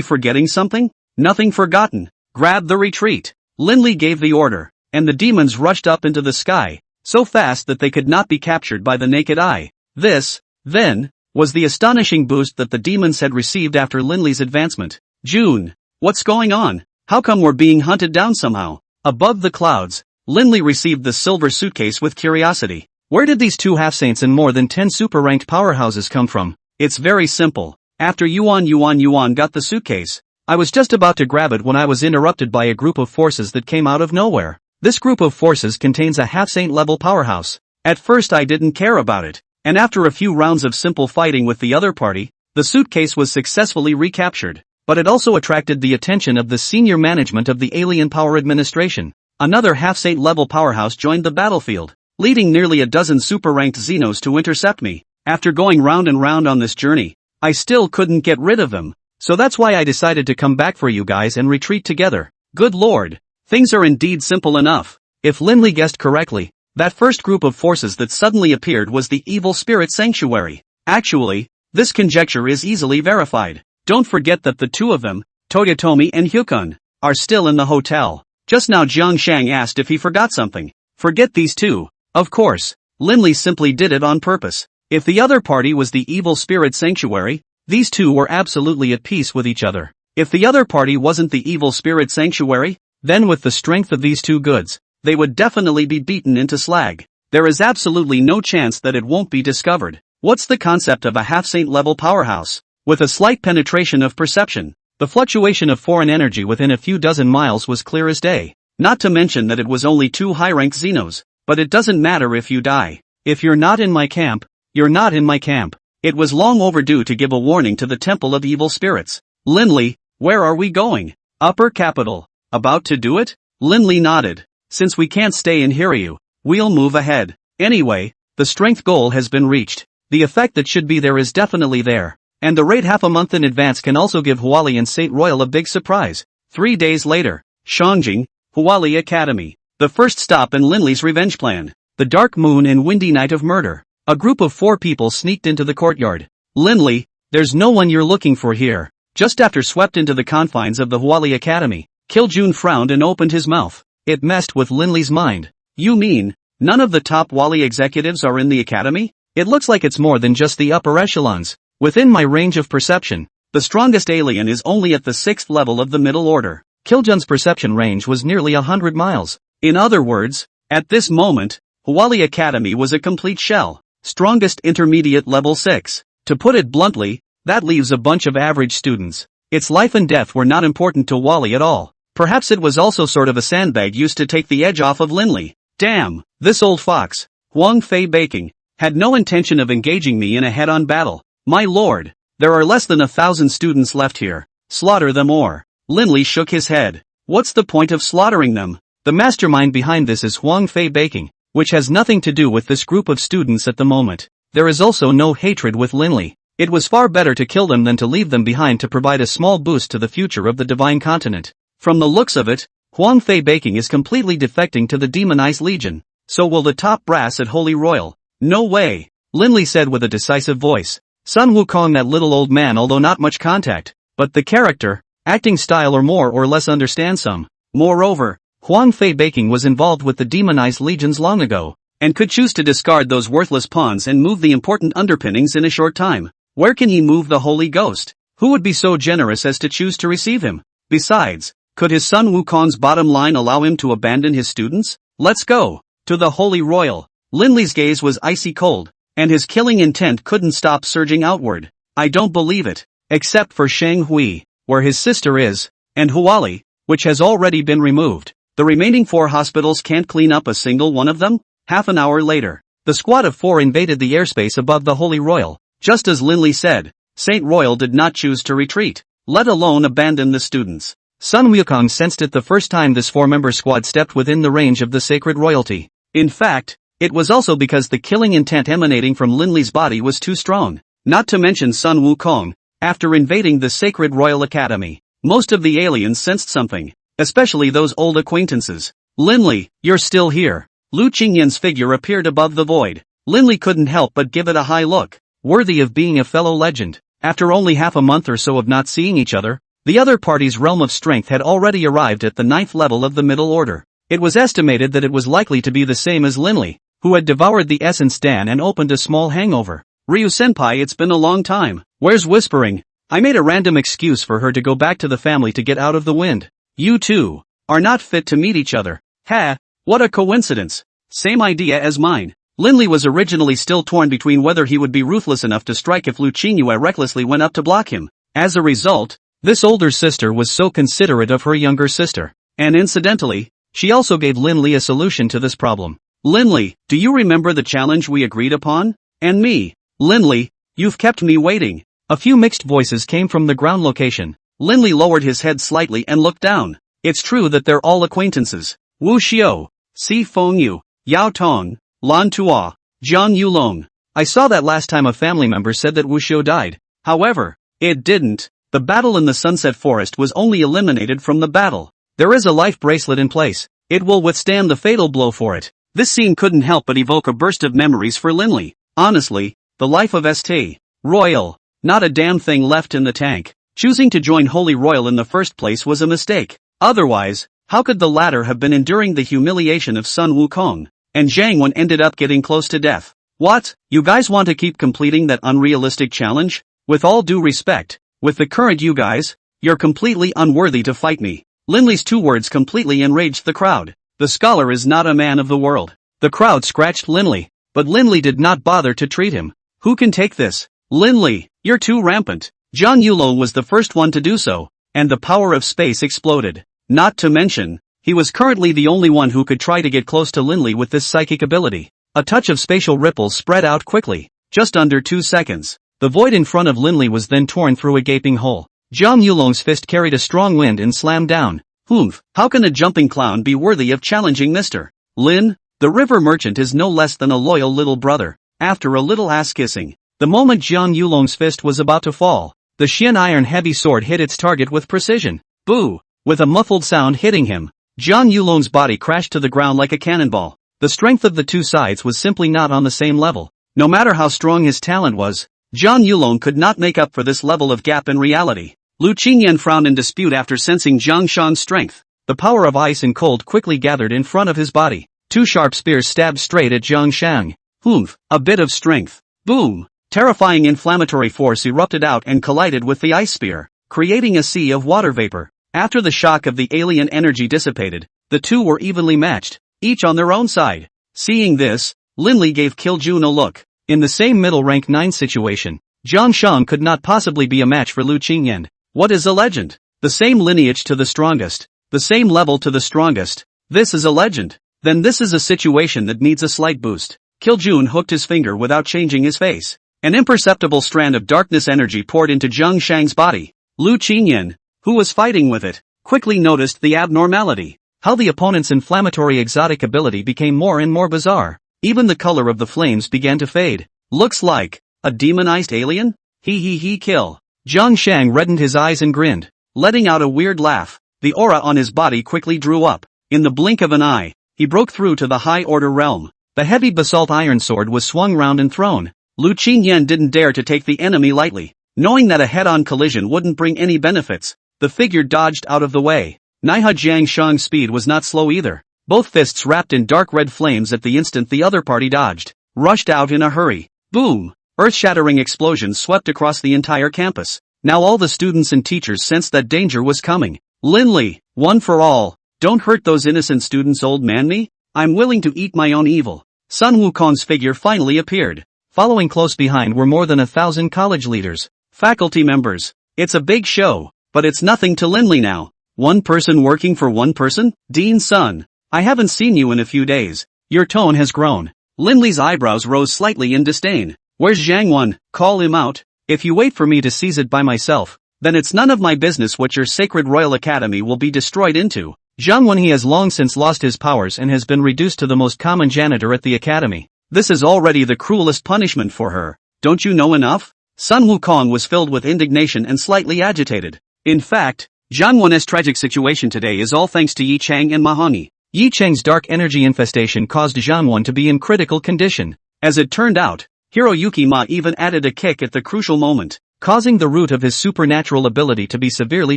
forgetting something? Nothing forgotten. Grab the retreat. Lin Li gave the order, and the demons rushed up into the sky, so fast that they could not be captured by the naked eye. This, then, was the astonishing boost that the demons had received after Lin Li's advancement. June. What's going on? How come we're being hunted down somehow? Above the clouds, Lin Li received the silver suitcase with curiosity. Where did these 2 half-saints and more than 10 super-ranked powerhouses come from? It's very simple. After Yuan got the suitcase, I was just about to grab it when I was interrupted by a group of forces that came out of nowhere. This group of forces contains a half-saint level powerhouse. At first I didn't care about it, and after a few rounds of simple fighting with the other party, the suitcase was successfully recaptured. But it also attracted the attention of the senior management of the Alien Power Administration. Another half-saint level powerhouse joined the battlefield, leading nearly a dozen super-ranked Xenos to intercept me. After going round and round on this journey, I still couldn't get rid of them. So that's why I decided to come back for you guys and retreat together. Good lord. Things are indeed simple enough. If Lin Li guessed correctly, that first group of forces that suddenly appeared was the Evil Spirit Sanctuary. Actually, this conjecture is easily verified. Don't forget that the 2 of them, Toyotomi and Hyukun, are still in the hotel. Just now Jiang Shang asked if he forgot something. Forget these 2. Of course, Lin Li simply did it on purpose. If the other party was the Evil Spirit Sanctuary, these 2 were absolutely at peace with each other. If the other party wasn't the Evil Spirit Sanctuary, then with the strength of these 2 goods, they would definitely be beaten into slag. There is absolutely no chance that it won't be discovered. What's the concept of a half-saint level powerhouse? With a slight penetration of perception, the fluctuation of foreign energy within a few dozen miles was clear as day. Not to mention that it was only 2 high-ranked Xenos. But it doesn't matter if you die. If you're not in my camp, you're not in my camp. It was long overdue to give a warning to the Temple of Evil Spirits. Lin Li, where are we going? Upper Capital. About to do it? Lin Li nodded. Since we can't stay in Hiryu, we'll move ahead. Anyway, the strength goal has been reached. The effect that should be there is definitely there. And the rate half a month in advance can also give Huali and Saint Royal a big surprise. 3 days later, Shangjing, Huali Academy. The first stop in Lin Li's revenge plan. The dark moon and windy night of murder. A group of 4 people sneaked into the courtyard. Lin Li, there's no one you're looking for here. Just after swept into the confines of the Huali Academy, Kiljun frowned and opened his mouth. It messed with Lin Li's mind. You mean, none of the top Huali executives are in the academy? It looks like it's more than just the upper echelons. Within my range of perception, the strongest alien is only at the 6th level of the middle order. Kiljun's perception range was nearly 100 miles. In other words, at this moment, Huali Academy was a complete shell. Strongest intermediate level 6. To put it bluntly, that leaves a bunch of average students. Its life and death were not important to Huali at all. Perhaps it was also sort of a sandbag used to take the edge off of Lin Li. Damn, this old fox, Huang Fei Baking, had no intention of engaging me in a head-on battle. My lord, there are less than 1,000 students left here. Slaughter them or. Lin Li shook his head. What's the point of slaughtering them? The mastermind behind this is Huang Fei Baking, which has nothing to do with this group of students at the moment. There is also no hatred with Lin Li. It was far better to kill them than to leave them behind to provide a small boost to the future of the Divine Continent. From the looks of it, Huang Fei Baking is completely defecting to the Demonized Legion. So will the top brass at Holy Royal. No way, Lin Li said with a decisive voice. Sun Wukong, that little old man, although not much contact, but the character, acting style or more or less understand some. Moreover, Huang Fei Baking was involved with the Demonized Legions long ago, and could choose to discard those worthless pawns and move the important underpinnings in a short time. Where can he move the Holy Ghost? Who would be so generous as to choose to receive him? Besides, could his son Wukong's bottom line allow him to abandon his students? Let's go. To the Holy Royal. Lin Li's gaze was icy cold, and his killing intent couldn't stop surging outward. I don't believe it. Except for Shang Hui, where his sister is, and Huali, which has already been removed. The remaining 4 hospitals can't clean up a single one of them? Half an hour later, the squad of 4 invaded the airspace above the Holy Royal. Just as Lin Li said, Saint Royal did not choose to retreat, let alone abandon the students. Sun Wukong sensed it the first time this 4-member squad stepped within the range of the sacred royalty. In fact, it was also because the killing intent emanating from Lin Li's body was too strong. Not to mention Sun Wukong, after invading the Sacred Royal Academy, most of the aliens sensed something, especially those old acquaintances. Lin Li, you're still here. Lu Qingyan's figure appeared above the void. Lin Li couldn't help but give it a high look, worthy of being a fellow legend. After only half a month or so of not seeing each other, The other party's realm of strength had already arrived at the 9th level of the middle order. It was estimated that it was likely to be the same as Linley, who had devoured the essence Dan and opened a small hangover. Ryu-senpai, it's been a long time. Where's whispering? I made a random excuse for her to go back to the family to get out of the wind. You two are not fit to meet each other. Ha, what a coincidence. Same idea as mine. Linley was originally still torn between whether he would be ruthless enough to strike if Lu Qingyue recklessly went up to block him. As a result, this older sister was so considerate of her younger sister. And incidentally, she also gave Linley a solution to this problem. Linley, do you remember the challenge we agreed upon? And me? Linley, you've kept me waiting. A few mixed voices came from the ground location. Linley lowered his head slightly and looked down. It's true that they're all acquaintances. Wu Xiao, Si Fengyu, Yao Tong, Lan Tua, Jiang Yulong. I saw that last time a family member said that Wu Xiao died. However, it didn't. The battle in the Sunset Forest was only eliminated from the battle. There is a life bracelet in place. It will withstand the fatal blow for it. This scene couldn't help but evoke a burst of memories for Linley. Honestly, the life of St. Royal. Not a damn thing left in the tank. Choosing to join Holy Royal in the first place was a mistake. Otherwise, how could the latter have been enduring the humiliation of Sun Wukong? And Zhang Wen ended up getting close to death. What? You guys want to keep completing that unrealistic challenge? With all due respect, with the current you guys, you're completely unworthy to fight me. Linley's two words completely enraged the crowd. The scholar is not a man of the world. The crowd scratched Linley, but Linley did not bother to treat him. Who can take this? Linley, you're too rampant. Jiang Yulong was the first one to do so, and the power of space exploded. Not to mention, he was currently the only one who could try to get close to Linley with this psychic ability. A touch of spatial ripples spread out quickly, just under 2 seconds. The void in front of Linley was then torn through a gaping hole. Jiang Yulong's fist carried a strong wind and slammed down. Humph, how can a jumping clown be worthy of challenging Mr. Lin? The river merchant is no less than a loyal little brother. After a little ass-kissing, the moment Jiang Yulong's fist was about to fall, the Xian iron heavy sword hit its target with precision. Boo! With a muffled sound hitting him, Jiang Yulong's body crashed to the ground like a cannonball. The strength of the two sides was simply not on the same level. No matter how strong his talent was, Jiang Yulong could not make up for this level of gap in reality. Lu Qingyan frowned in dispute after sensing Zhang Shan's strength. The power of ice and cold quickly gathered in front of his body. Two sharp spears stabbed straight at Zhang Shang. Humph, a bit of strength. Boom! Terrifying inflammatory force erupted out and collided with the ice spear, creating a sea of water vapor. After the shock of the alien energy dissipated, the two were evenly matched, each on their own side. Seeing this, Linley gave Kiljun a look. In the same middle rank 9 situation, Zhang Shang could not possibly be a match for Lu Qingyan. What is a legend? The same lineage to the strongest. The same level to the strongest. This is a legend. Then this is a situation that needs a slight boost. Kiljun hooked his finger without changing his face. An imperceptible strand of darkness energy poured into Zhang Shang's body. Lu Qingyan, who was fighting with it, quickly noticed the abnormality. How the opponent's inflammatory exotic ability became more and more bizarre. Even the color of the flames began to fade. Looks like a demonized alien? He kill. Zhang Shang reddened his eyes and grinned, letting out a weird laugh. The aura on his body quickly drew up. In the blink of an eye, he broke through to the high order realm. The heavy basalt iron sword was swung round and thrown. Lu Qingyan didn't dare to take the enemy lightly. Knowing that a head-on collision wouldn't bring any benefits, the figure dodged out of the way. Naiha Jiang Shang's speed was not slow either. Both fists wrapped in dark red flames at the instant the other party dodged, rushed out in a hurry. Boom! Earth-shattering explosions swept across the entire campus. Now all the students and teachers sensed that danger was coming. Linley, one for all. Don't hurt those innocent students, old man me. I'm willing to eat my own evil. Sun Wukong's figure finally appeared. Following close behind were more than 1,000 college leaders, faculty members. It's a big show, but it's nothing to Linley now. One person working for one person? Dean Sun, I haven't seen you in a few days. Your tone has grown. Linley's eyebrows rose slightly in disdain. Where's Zhang Wen? Call him out. If you wait for me to seize it by myself, then it's none of my business what your sacred royal academy will be destroyed into. Zhang Wen, he has long since lost his powers and has been reduced to the most common janitor at the academy. This is already the cruelest punishment for her. Don't you know enough? Sun Wukong was filled with indignation and slightly agitated. In fact, Zhang Wen's tragic situation today is all thanks to Yi Chang and Mahani. Yi Chang's dark energy infestation caused Zhang Wen to be in critical condition. As it turned out, Hiroyuki Ma even added a kick at the crucial moment. causing the root of his supernatural ability to be severely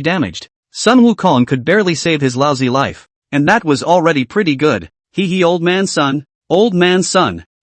damaged. Sun Wukong could barely save his lousy life, and that was already pretty good. Hee old man son,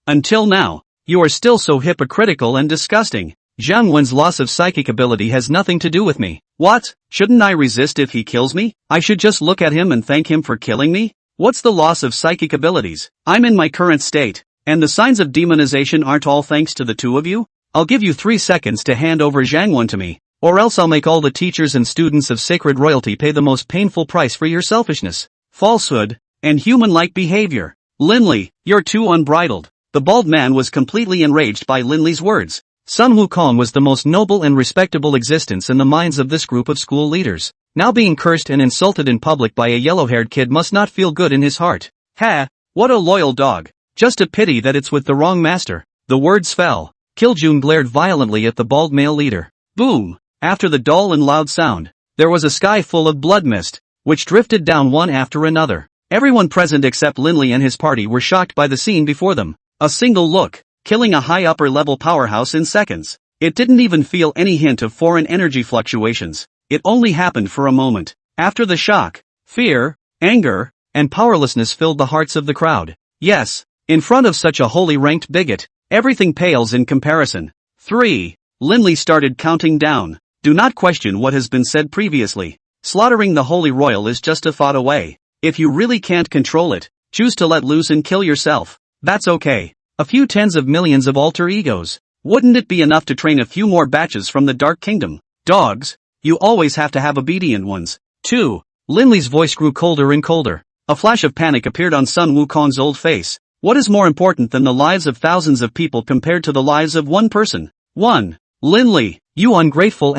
until now, you are still so hypocritical and disgusting. Jiang Wen's loss of psychic ability has nothing to do with me. What? Shouldn't I resist if he kills me? I should just look at him and thank him for killing me? What's the loss of psychic abilities? I'm in my current state, and the signs of demonization aren't all thanks to the two of you? I'll give you 3 seconds to hand over Jiang Wen to me, or else I'll make all the teachers and students of sacred royalty pay the most painful price for your selfishness, falsehood, and human-like behavior. Linley, you're too unbridled. The bald man was completely enraged by Linley's words. Sun Wukong was the most noble and respectable existence in the minds of this group of school leaders. Now being cursed and insulted in public by a yellow-haired kid must not feel good in his heart. Ha! What a loyal dog. Just a pity that it's with the wrong master. The words fell. Kiljun glared violently at the bald male leader. Boom! After the dull and loud sound, there was a sky full of blood mist, which drifted down one after another. Everyone present except Linley and his party were shocked by the scene before them. A single look, killing a high upper-level powerhouse in seconds. It didn't even feel any hint of foreign energy fluctuations. It only happened for a moment. After the shock, fear, anger, and powerlessness filled the hearts of the crowd. Yes, in front of such a holy ranked bigot, everything pales in comparison. 3. Linley started counting down. Do not question what has been said previously. Slaughtering the Holy Royal is just a thought away. If you really can't control it, choose to let loose and kill yourself. That's okay. A few tens of millions of alter egos. Wouldn't it be enough to train a few more batches from the Dark Kingdom? Dogs, you always have to have obedient ones. 2. Linley's voice grew colder and colder. A flash of panic appeared on Sun Wukong's old face. What is more important than the lives of thousands of people compared to the lives of one person? 1. Linley, you ungrateful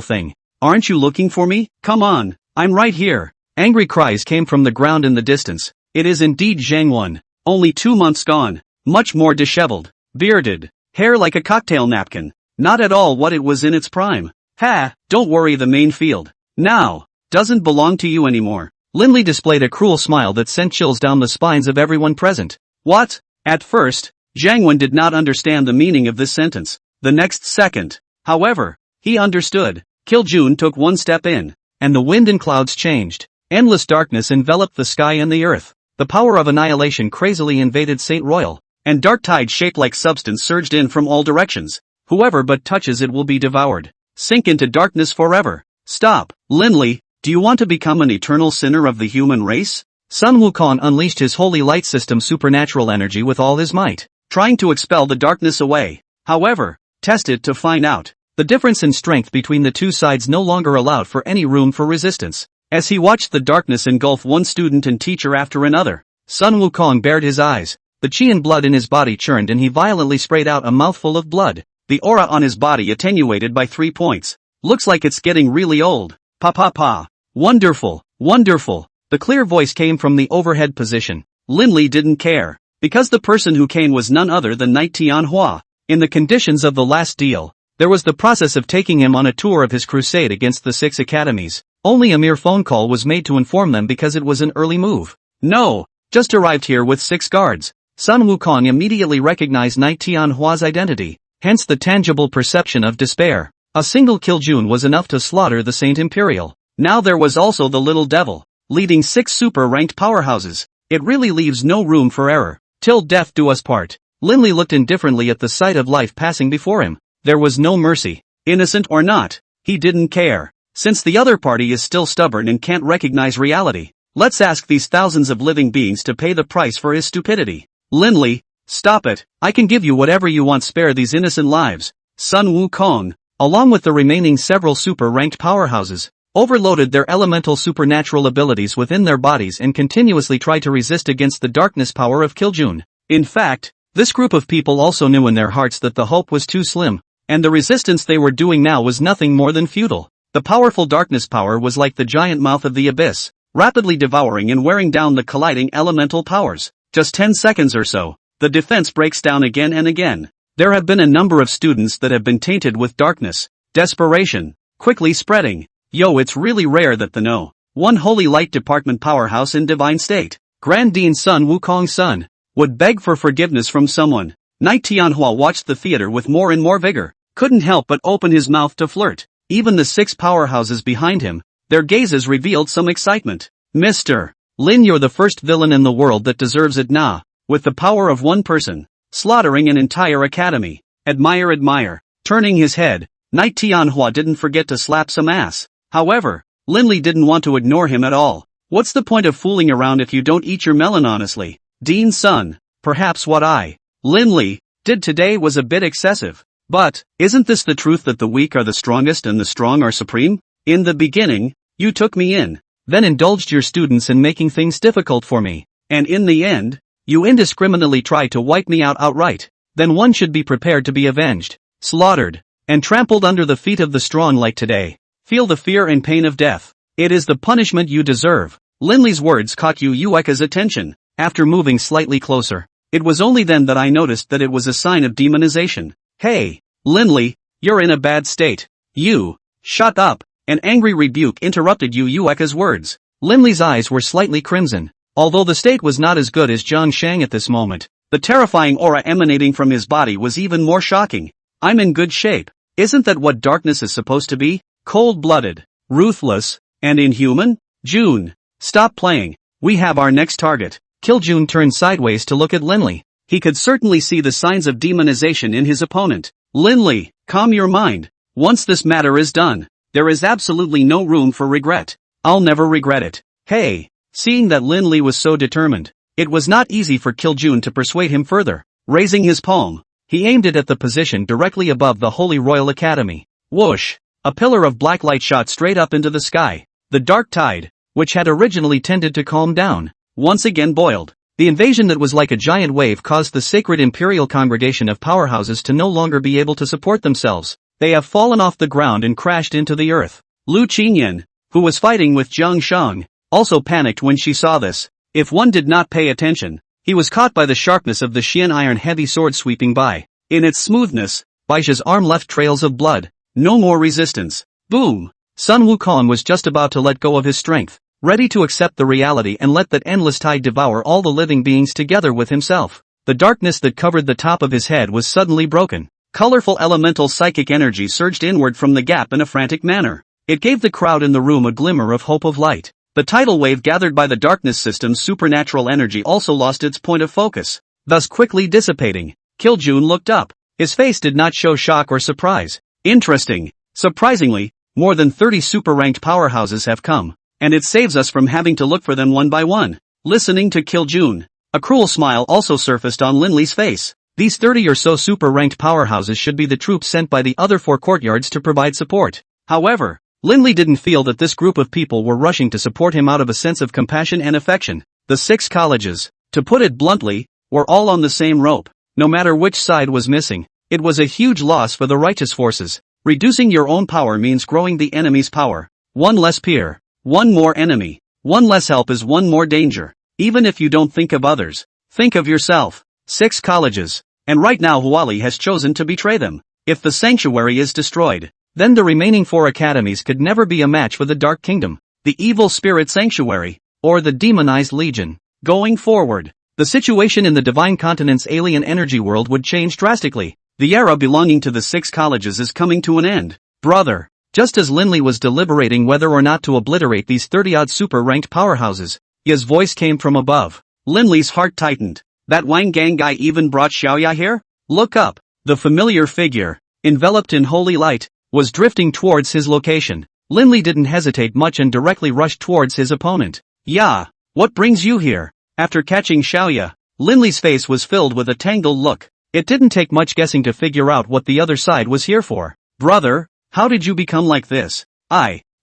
thing. Aren't you looking for me? Come on, I'm right here. Angry cries came from the ground in the distance. It is indeed Jiang Wen. Only 2 months gone. Much more disheveled. Bearded. Hair like a cocktail napkin. Not at all what it was in its prime. Ha, don't worry, the main field now doesn't belong to you anymore. Linley displayed a cruel smile that sent chills down the spines of everyone present. What? At first, Jiang Wen did not understand the meaning of this sentence. The next second, however, he understood. Kiljun took one step in, and the wind and clouds changed. Endless darkness enveloped the sky and the earth. The power of annihilation crazily invaded Saint Royal, and dark tide shaped like substance surged in from all directions. Whoever but touches it will be devoured. Sink into darkness forever. Stop, Linley, do you want to become an eternal sinner of the human race? Sun Wukong unleashed his holy light system supernatural energy with all his might, trying to expel the darkness away. However, test it to find out. The difference in strength between the two sides no longer allowed for any room for resistance. As he watched the darkness engulf one student and teacher after another, Sun Wukong bared his eyes. The qi and blood in his body churned and he violently sprayed out a mouthful of blood. The aura on his body attenuated by 3 points. Looks like it's getting really old. Pa. Wonderful. The clear voice came from the overhead position. Linley didn't care, because the person who came was none other than Knight Tianhua. In the conditions of the last deal, there was the process of taking him on a tour of his crusade against the 6 academies. Only a mere phone call was made to inform them because it was an early move. No, just arrived here with 6 guards. Sun Wukong immediately recognized Knight Tianhua's identity, hence the tangible perception of despair. A single Kiljun was enough to slaughter the Saint Imperial. Now there was also the little devil, leading 6 super-ranked powerhouses. It really leaves no room for error. Till death do us part. Linley looked indifferently at the sight of life passing before him. There was no mercy. Innocent or not, he didn't care. Since the other party is still stubborn and can't recognize reality, let's ask these thousands of living beings to pay the price for his stupidity. Linley, stop it. I can give you whatever you want, spare these innocent lives. Sun Wukong, along with the remaining several super-ranked powerhouses, overloaded their elemental supernatural abilities within their bodies and continuously tried to resist against the darkness power of Kiljun. In fact, this group of people also knew in their hearts that the hope was too slim, and the resistance they were doing now was nothing more than futile. The powerful darkness power was like the giant mouth of the abyss, rapidly devouring and wearing down the colliding elemental powers. Just 10 seconds or so, the defense breaks down again and again. There have been a number of students that have been tainted with darkness, desperation, quickly spreading. Yo, it's really rare that the No. 1 Holy Light Department powerhouse in divine state, Grand Dean Sun Wukong's son, would beg for forgiveness from someone. Knight Tianhua watched the theater with more and more vigor. couldn't help but open his mouth to flirt. Even the 6 powerhouses behind him, their gazes revealed some excitement. Mr. Lin, you're the first villain in the world that deserves it now, with the power of one person, slaughtering an entire academy. Admire, admire. Turning his head, Knight Tianhua didn't forget to slap some ass. However, Linley didn't want to ignore him at all. What's the point of fooling around if you don't eat your melon honestly? Dean's son, perhaps what I, Linley, did today was a bit excessive. But, isn't this the truth that the weak are the strongest and the strong are supreme? In the beginning, you took me in, then indulged your students in making things difficult for me. And in the end, you indiscriminately tried to wipe me out outright. Then one should be prepared to be avenged, slaughtered, and trampled under the feet of the strong like today. Feel the fear and pain of death. It is the punishment you deserve. Linley's words caught Yu Yueka's attention. After moving slightly closer, it was only then that I noticed that it was a sign of demonization. Hey, Linley, you're in a bad state. You, shut up. An angry rebuke interrupted Yu Yueka's words. Linley's eyes were slightly crimson. Although the state was not as good as Zhang Shang at this moment, the terrifying aura emanating from his body was even more shocking. I'm in good shape. Isn't that what darkness is supposed to be? Cold-blooded, ruthless, and inhuman? June, stop playing. We have our next target. June turned sideways to look at Linley. He could certainly see the signs of demonization in his opponent. Linley, calm your mind. Once this matter is done, there is absolutely no room for regret. I'll never regret it. Hey, seeing that Linley was so determined, it was not easy for June to persuade him further. Raising his palm, he aimed it at the position directly above the Holy Royal Academy. Whoosh! A pillar of black light shot straight up into the sky. The dark tide, which had originally tended to calm down, once again boiled. The invasion that was like a giant wave caused the sacred imperial congregation of powerhouses to no longer be able to support themselves. They have fallen off the ground and crashed into the earth. Lu Qingyan, who was fighting with Zhang Shang, also panicked when she saw this. If one did not pay attention, he was caught by the sharpness of the Xian iron heavy sword sweeping by. In its smoothness, Baisha's arm left trails of blood. No more resistance. Boom! Sun Wukong was just about to let go of his strength, ready to accept the reality and let that endless tide devour all the living beings together with himself. The darkness that covered the top of his head was suddenly broken. Colorful elemental psychic energy surged inward from the gap in a frantic manner. It gave the crowd in the room a glimmer of hope of light. The tidal wave gathered by the darkness system's supernatural energy also lost its point of focus, thus quickly dissipating. June looked up. His face did not show shock or surprise. Interesting. Surprisingly, more than 30 super-ranked powerhouses have come, and it saves us from having to look for them one by one. Listening to June, a cruel smile also surfaced on Linley's face. These 30 or so super-ranked powerhouses should be the troops sent by the other 4 courtyards to provide support. However, Linley didn't feel that this group of people were rushing to support him out of a sense of compassion and affection. The 6 colleges, to put it bluntly, were all on the same rope. No matter which side was missing, it was a huge loss for the righteous forces. Reducing your own power means growing the enemy's power. One less peer, one more enemy, one less help is one more danger. Even if you don't think of others, think of yourself. 6 colleges, and right now Huali has chosen to betray them. If the sanctuary is destroyed, then the remaining 4 academies could never be a match for the Dark Kingdom, the Evil Spirit Sanctuary, or the Demonized Legion. Going forward, the situation in the Divine Continent's alien energy world would change drastically. The era belonging to the 6 colleges is coming to an end. Brother, just as Linley was deliberating whether or not to obliterate these 30-odd super-ranked powerhouses, his voice came from above. Linley's heart tightened. That Wang Gang guy even brought Xiaoya here? Look up. The familiar figure, enveloped in holy light, was drifting towards his location. Linley didn't hesitate much and directly rushed towards his opponent. Yeah, what brings you here? After catching Xiaoya, Linley's face was filled with a tangled look. It didn't take much guessing to figure out what the other side was here for. Brother, how did you become like this?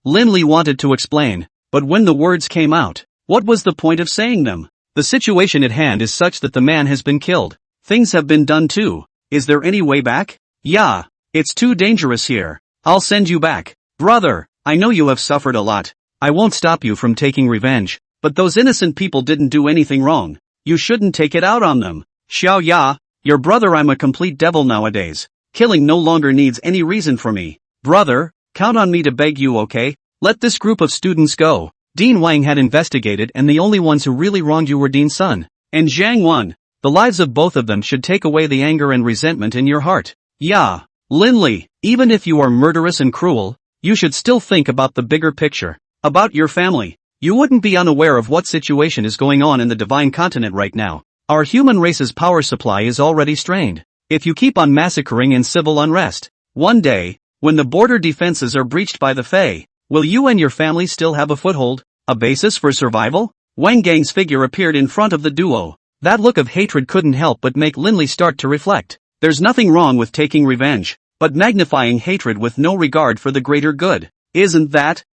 Linley wanted to explain, but when the words came out, what was the point of saying them? The situation at hand is such that the man has been killed. Things have been done too. Is there any way back? Yeah, it's too dangerous here. I'll send you back. Brother, I know you have suffered a lot. I won't stop you from taking revenge, but those innocent people didn't do anything wrong. You shouldn't take it out on them. Xiaoya, your brother, I'm a complete devil nowadays. Killing no longer needs any reason for me. Brother, count on me to beg you, okay? Let this group of students go. Dean Wang had investigated and the only ones who really wronged you were Dean's son and Zhang Wan. The lives of both of them should take away the anger and resentment in your heart. Yeah, Linley, even if you are murderous and cruel, you should still think about the bigger picture. About your family. You wouldn't be unaware of what situation is going on in the divine continent right now. Our human race's power supply is already strained. If you keep on massacring in civil unrest, one day, when the border defenses are breached by the Fae, will you and your family still have a foothold? A basis for survival? Wang Gang's figure appeared in front of the duo. That look of hatred couldn't help but make Linley start to reflect. There's nothing wrong with taking revenge, but magnifying hatred with no regard for the greater good. Isn't that,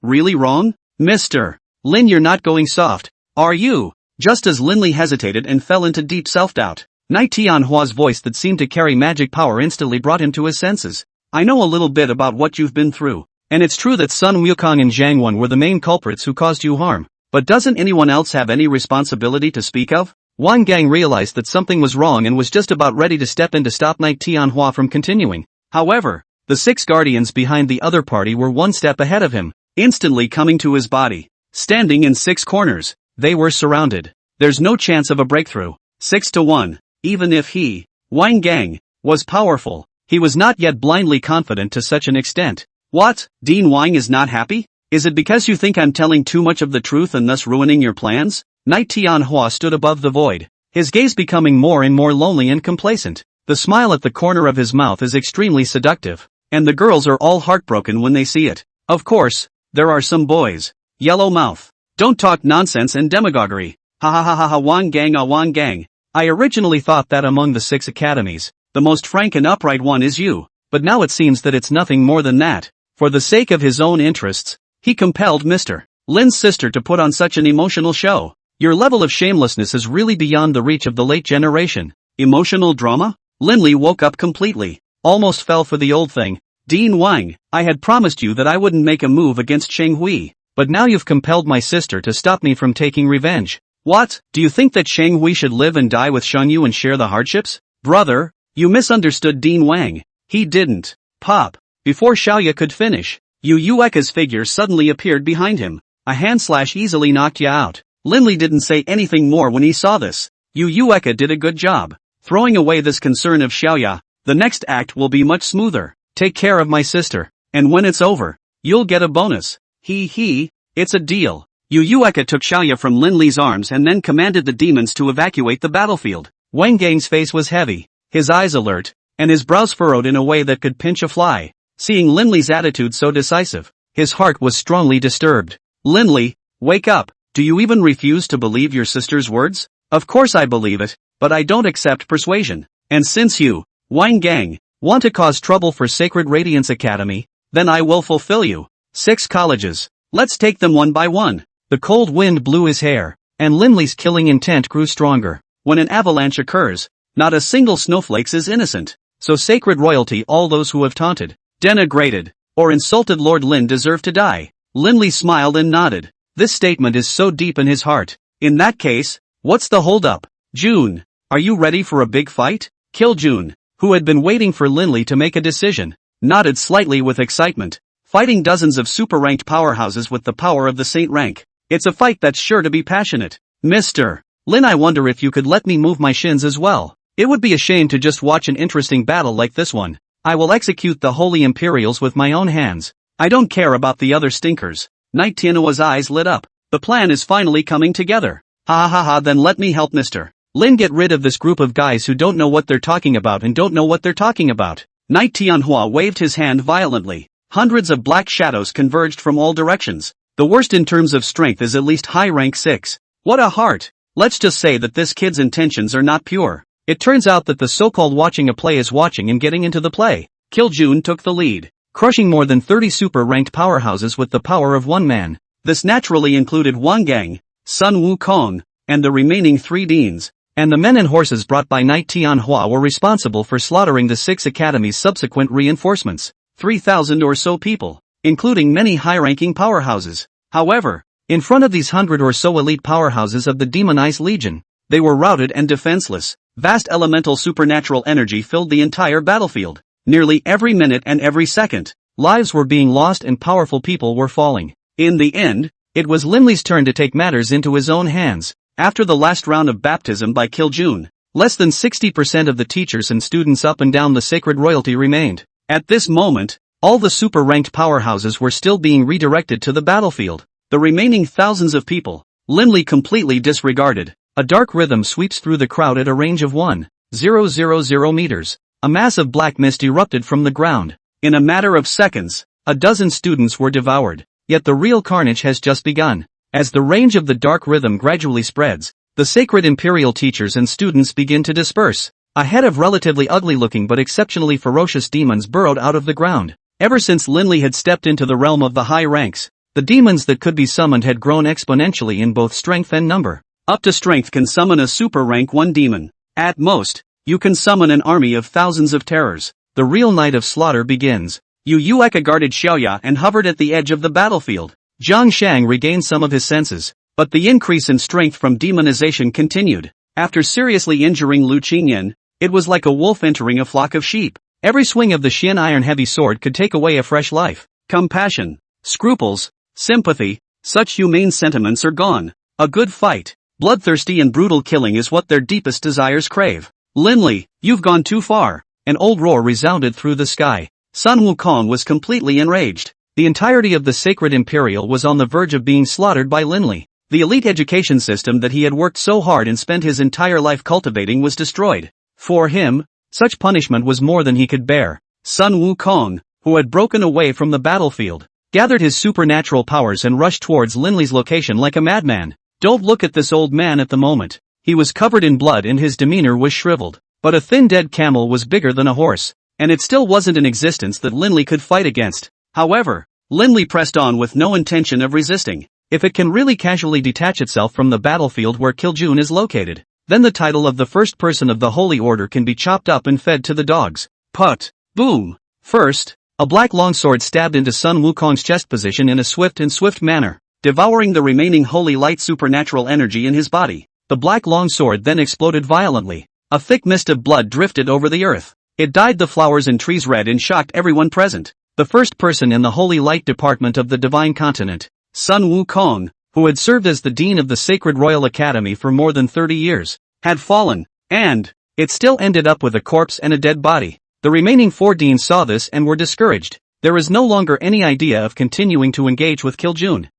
really wrong? Mr. Lin, you're not going soft, are you? Just as Linley hesitated and fell into deep self-doubt, Night Tianhua's voice that seemed to carry magic power instantly brought him to his senses. I know a little bit about what you've been through, and it's true that Sun Wukong and Zhang Wen were the main culprits who caused you harm, but doesn't anyone else have any responsibility to speak of? Wang Gang realized that something was wrong and was just about ready to step in to stop Night Tianhua from continuing. However, the 6 guardians behind the other party were one step ahead of him, instantly coming to his body. Standing in 6 corners, they were surrounded. There's no chance of a breakthrough. 6-1. Even if he, Wang Gang, was powerful, he was not yet blindly confident to such an extent. What? Dean Wang is not happy? Is it because you think I'm telling too much of the truth and thus ruining your plans? Night Tianhua stood above the void, his gaze becoming more and more lonely and complacent. The smile at the corner of his mouth is extremely seductive, and the girls are all heartbroken when they see it. Of course, there are some boys. Yellow mouth. Don't talk nonsense and demagoguery. Ha ha ha ha ha. Wang Gang, ah Wang Gang. I originally thought that among the 6 academies, the most frank and upright one is you, but now it seems that it's nothing more than that. For the sake of his own interests, he compelled Mr. Lin's sister to put on such an emotional show. Your level of shamelessness is really beyond the reach of the late generation. Emotional drama? Linley woke up completely, almost fell for the old thing. Dean Wang, I had promised you that I wouldn't make a move against Sheng Hui, but now you've compelled my sister to stop me from taking revenge. What? Do you think that Sheng Hui should live and die with Shan Yu and share the hardships? Brother, you misunderstood Dean Wang. He didn't. Pop. Before Xiaoya could finish, Yu Yueka's figure suddenly appeared behind him. A hand slash easily knocked you out. Linley didn't say anything more when he saw this. Yu Yueka did a good job. Throwing away this concern of Xiaoya, the next act will be much smoother. Take care of my sister, and when it's over, you'll get a bonus. It's a deal. Yu Yueka took Xiaoya from Linley's arms and then commanded the demons to evacuate the battlefield. Wang Gang's face was heavy, his eyes alert, and his brows furrowed in a way that could pinch a fly. Seeing Linley's attitude so decisive, his heart was strongly disturbed. Linley, wake up. Do you even refuse to believe your sister's words? Of course I believe it, but I don't accept persuasion. And since you, Wang Gang, want to cause trouble for Sacred Radiance Academy, then I will fulfill you. 6 colleges. Let's take them one by one. The cold wind blew his hair, and Linley's killing intent grew stronger. When an avalanche occurs, not a single snowflake is innocent. So sacred royalty, all those who have taunted, denigrated, or insulted Lord Lin deserve to die. Linley smiled and nodded. This statement is so deep in his heart. In that case, what's the holdup? June, are you ready for a big fight? Kill June, who had been waiting for Linley to make a decision, nodded slightly with excitement. Fighting dozens of super-ranked powerhouses with the power of the Saint rank. It's a fight that's sure to be passionate. Mr. Lin, I wonder if you could let me move my shins as well. It would be a shame to just watch an interesting battle like this one. I will execute the Holy Imperials with my own hands. I don't care about the other stinkers. Night Tianhua's eyes lit up. The plan is finally coming together. Ha ha ha, then let me help Mr. Lin get rid of this group of guys who don't know what they're talking about and don't know what they're talking about. Night Tianhua waved his hand violently. Hundreds of black shadows converged from all directions. The worst in terms of strength is at least high rank 6. What a heart! Let's just say that this kid's intentions are not pure. It turns out that the so-called watching a play is watching and getting into the play. Kiljun took the lead, crushing more than 30 super-ranked powerhouses with the power of one man. This naturally included Wang Gang, Sun Wukong, and the remaining 3 deans. And the men and horses brought by Night Tianhua were responsible for slaughtering the 6 academies' subsequent reinforcements. 3,000 or so people, including many high-ranking powerhouses. However, in front of these 100 or so elite powerhouses of the demonized legion, they were routed and defenseless. Vast elemental supernatural energy filled the entire battlefield. Nearly every minute and every second, lives were being lost and powerful people were falling. In the end, it was Linley's turn to take matters into his own hands. After the last round of baptism by Kiljun, Less than 60% of the teachers and students up and down the sacred royalty remained. At this moment, all the super-ranked powerhouses were still being redirected to the battlefield. The remaining thousands of people, Linley completely disregarded. A dark rhythm sweeps through the crowd at a range of 1,000 meters. A mass of black mist erupted from the ground. In a matter of seconds, a dozen students were devoured. Yet the real carnage has just begun. As the range of the dark rhythm gradually spreads, the sacred imperial teachers and students begin to disperse. A head of relatively ugly-looking but exceptionally ferocious demons burrowed out of the ground. Ever since Linley had stepped into the realm of the high ranks, the demons that could be summoned had grown exponentially in both strength and number. Up to strength can summon a super rank 1 demon. At most, you can summon an army of thousands of terrors. The real night of slaughter begins. Yu Yueka guarded Xiaoya and hovered at the edge of the battlefield. Zhang Shang regained some of his senses, but the increase in strength from demonization continued. After seriously injuring Lu Qingyan, it was like a wolf entering a flock of sheep. Every swing of the Xin Iron Heavy Sword could take away a fresh life. Compassion, scruples, sympathy, such humane sentiments are gone. A good fight, bloodthirsty and brutal killing is what their deepest desires crave. Linley, you've gone too far. An old roar resounded through the sky. Sun Wukong was completely enraged. The entirety of the sacred imperial was on the verge of being slaughtered by Linley. The elite education system that he had worked so hard and spent his entire life cultivating was destroyed. For him, such punishment was more than he could bear. Sun Wukong, who had broken away from the battlefield, gathered his supernatural powers and rushed towards Linley's location like a madman. Don't look at this old man at the moment. He was covered in blood and his demeanor was shriveled. But a thin dead camel was bigger than a horse, and it still wasn't an existence that Linley could fight against. However, Linley pressed on with no intention of resisting. If it can really casually detach itself from the battlefield where Kiljun is located, then the title of the first person of the Holy Order can be chopped up and fed to the dogs. Put! Boom! First, a black longsword stabbed into Sun Wukong's chest position in a swift manner, devouring the remaining holy light supernatural energy in his body. The black longsword then exploded violently. A thick mist of blood drifted over the earth. It dyed the flowers and trees red and shocked everyone present. The first person in the Holy Light Department of the Divine Continent, Sun Wukong, who had served as the Dean of the Sacred Royal Academy for more than 30 years, had fallen, and it still ended up with a corpse and a dead body. The remaining 4 deans saw this and were discouraged. There is no longer any idea of continuing to engage with Kiljun.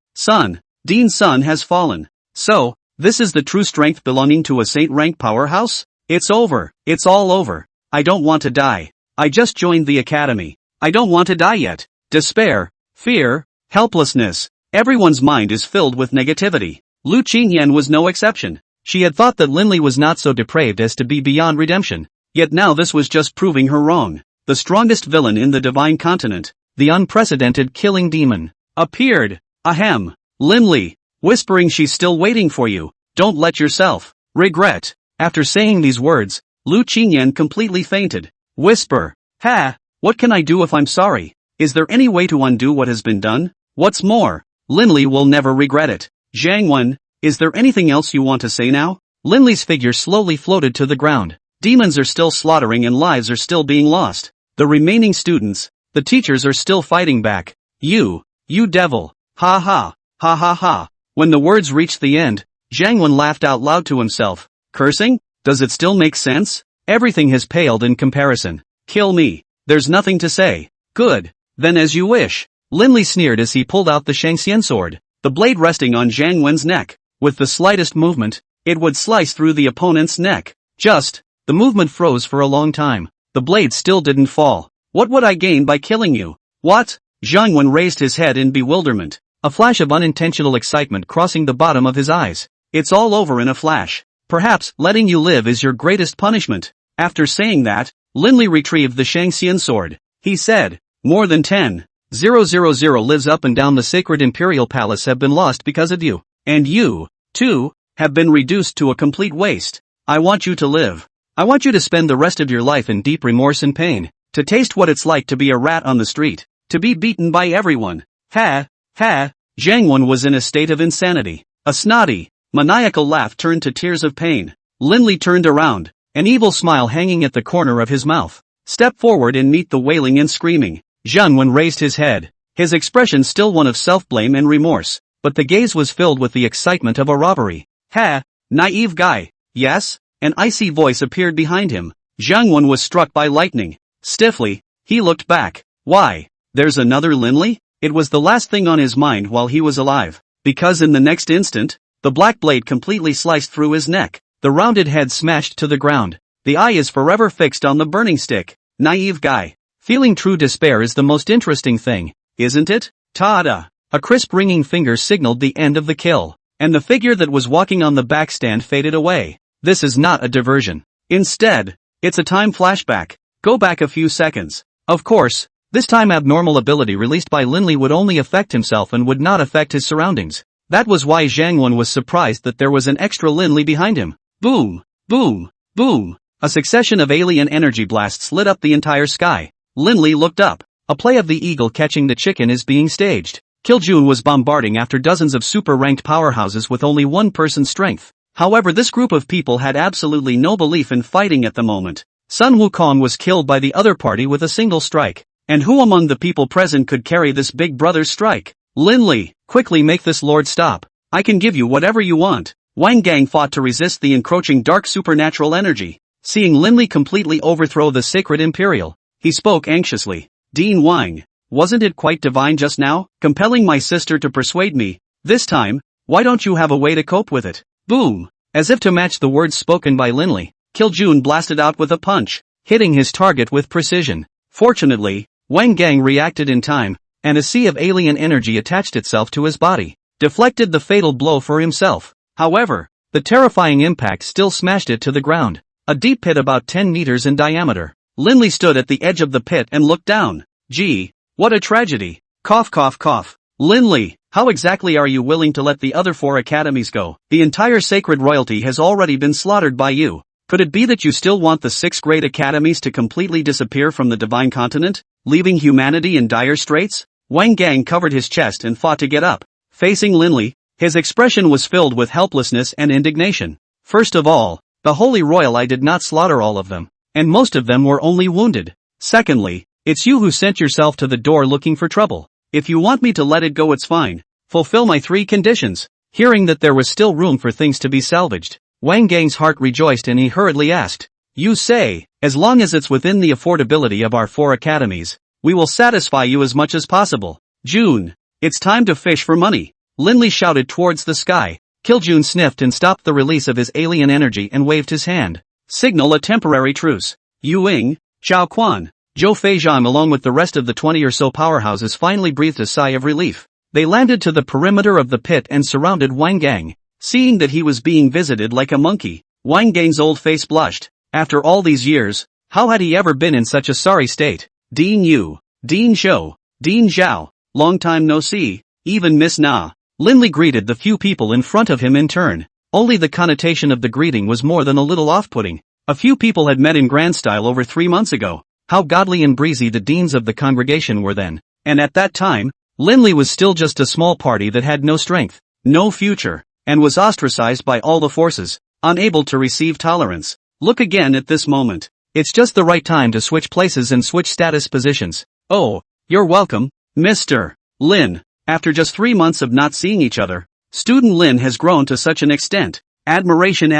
Dean's son has fallen. So, this is the true strength belonging to a saint-rank powerhouse? It's over. It's all over. I don't want to die. I just joined the academy. I don't want to die yet. Despair, fear, helplessness. Everyone's mind is filled with negativity. Lu Qingyan was no exception. She had thought that Linley was not so depraved as to be beyond redemption. Yet now this was just proving her wrong. The strongest villain in the Divine Continent, the unprecedented killing demon, appeared. Ahem. Linley, whispering she's still waiting for you. Don't let yourself regret. After saying these words, Lu Qingyan completely fainted. Whisper. Ha! What can I do if I'm sorry? Is there any way to undo what has been done? What's more, Linley will never regret it. Zhang Wen, is there anything else you want to say now? Linley's figure slowly floated to the ground. Demons are still slaughtering and lives are still being lost. The remaining students, the teachers are still fighting back. You devil. Ha ha, ha ha ha. When the words reached the end, Zhang Wen laughed out loud to himself. Cursing? Does it still make sense? Everything has paled in comparison. Kill me. There's nothing to say. Good. Then as you wish. Linley sneered as he pulled out the Shangxian sword, the blade resting on Zhang Wen's neck. With the slightest movement, it would slice through the opponent's neck. The movement froze for a long time. The blade still didn't fall. What would I gain by killing you? What? Zhang Wen raised his head in bewilderment. A flash of unintentional excitement crossing the bottom of his eyes. It's all over in a flash. Perhaps letting you live is your greatest punishment. After saying that, Linley retrieved the Shangxian sword. He said, more than 10,000 lives up and down the sacred imperial palace have been lost because of you. And you, too, have been reduced to a complete waste. I want you to live. I want you to spend the rest of your life in deep remorse and pain. To taste what it's like to be a rat on the street. To be beaten by everyone. Ha, ha. Zhang Wen was in a state of insanity. A snotty, maniacal laugh turned to tears of pain. Linley turned around, an evil smile hanging at the corner of his mouth. Step forward and meet the wailing and screaming. Zhang Wen raised his head, his expression still one of self-blame and remorse, but the gaze was filled with the excitement of a robbery. Ha, naive guy. Yes? an icy voice appeared behind him. Jiangwen was struck by lightning. Stiffly, he looked back. Why? There's another Linley? It was the last thing on his mind while he was alive, because in the next instant, the black blade completely sliced through his neck, the rounded head smashed to the ground. The eye is forever fixed on the burning stick. Naive guy. Feeling true despair is the most interesting thing, isn't it? Ta-da! A crisp ringing finger signaled the end of the kill, and the figure that was walking on the backstand faded away. This is not a diversion. Instead, it's a time flashback. Go back a few seconds. Of course, this time abnormal ability released by Linley would only affect himself and would not affect his surroundings. That was why Jiangwen was surprised that there was an extra Linley behind him. Boom! Boom! Boom! A succession of alien energy blasts lit up the entire sky. Linley looked up. A play of the eagle catching the chicken is being staged. Kiljun was bombarding after dozens of super-ranked powerhouses with only one person's strength. However, this group of people had absolutely no belief in fighting at the moment. Sun Wukong was killed by the other party with a single strike. And who among the people present could carry this big brother's strike? Linley, quickly make this lord stop. I can give you whatever you want. Wang Gang fought to resist the encroaching dark supernatural energy. Seeing Linley completely overthrow the sacred imperial, he spoke anxiously. Dean Wang, wasn't it quite divine just now, compelling my sister to persuade me? This time, why don't you have a way to cope with it? Boom! As if to match the words spoken by Linley, Kiljun blasted out with a punch, hitting his target with precision. Fortunately, Wang Gang reacted in time, and a sea of alien energy attached itself to his body, deflected the fatal blow for himself. However, the terrifying impact still smashed it to the ground. A deep pit about 10 meters in diameter. Linley stood at the edge of the pit and looked down. Gee, what a tragedy. Cough cough cough. Linley, how exactly are you willing to let the other 4 academies go? The entire sacred royalty has already been slaughtered by you. Could it be that you still want the 6 great academies to completely disappear from the divine continent, leaving humanity in dire straits? Wang Gang covered his chest and fought to get up. Facing Linley, his expression was filled with helplessness and indignation. First of all, the Holy Royal, I did not slaughter all of them, and most of them were only wounded. Secondly, it's you who sent yourself to the door looking for trouble. If you want me to let it go, it's fine. Fulfill my 3 conditions. Hearing that there was still room for things to be salvaged, Wang Gang's heart rejoiced and he hurriedly asked, you say, as long as it's within the affordability of our 4 academies, we will satisfy you as much as possible. June, it's time to fish for money. Linley shouted towards the sky. Kiljun sniffed and stopped the release of his alien energy and waved his hand. Signal a temporary truce. Yu Ying, Zhao Quan, Zhou Feizhang along with the rest of the 20 or so powerhouses finally breathed a sigh of relief. They landed to the perimeter of the pit and surrounded Wang Gang. Seeing that he was being visited like a monkey, Wang Gang's old face blushed. After all these years, how had he ever been in such a sorry state? Dean Yu, Dean Zhou, Dean Zhao, long time no see, even Miss Na. Linley greeted the few people in front of him in turn. Only the connotation of the greeting was more than a little off-putting. A few people had met in grand style over 3 months ago. How godly and breezy the deans of the congregation were then. And at that time, Linley was still just a small party that had no strength, no future, and was ostracized by all the forces, unable to receive tolerance. Look again at this moment. It's just the right time to switch places and switch status positions. Oh, you're welcome, Mr. Lin. After just 3 months of not seeing each other, student Lin has grown to such an extent. Admiration.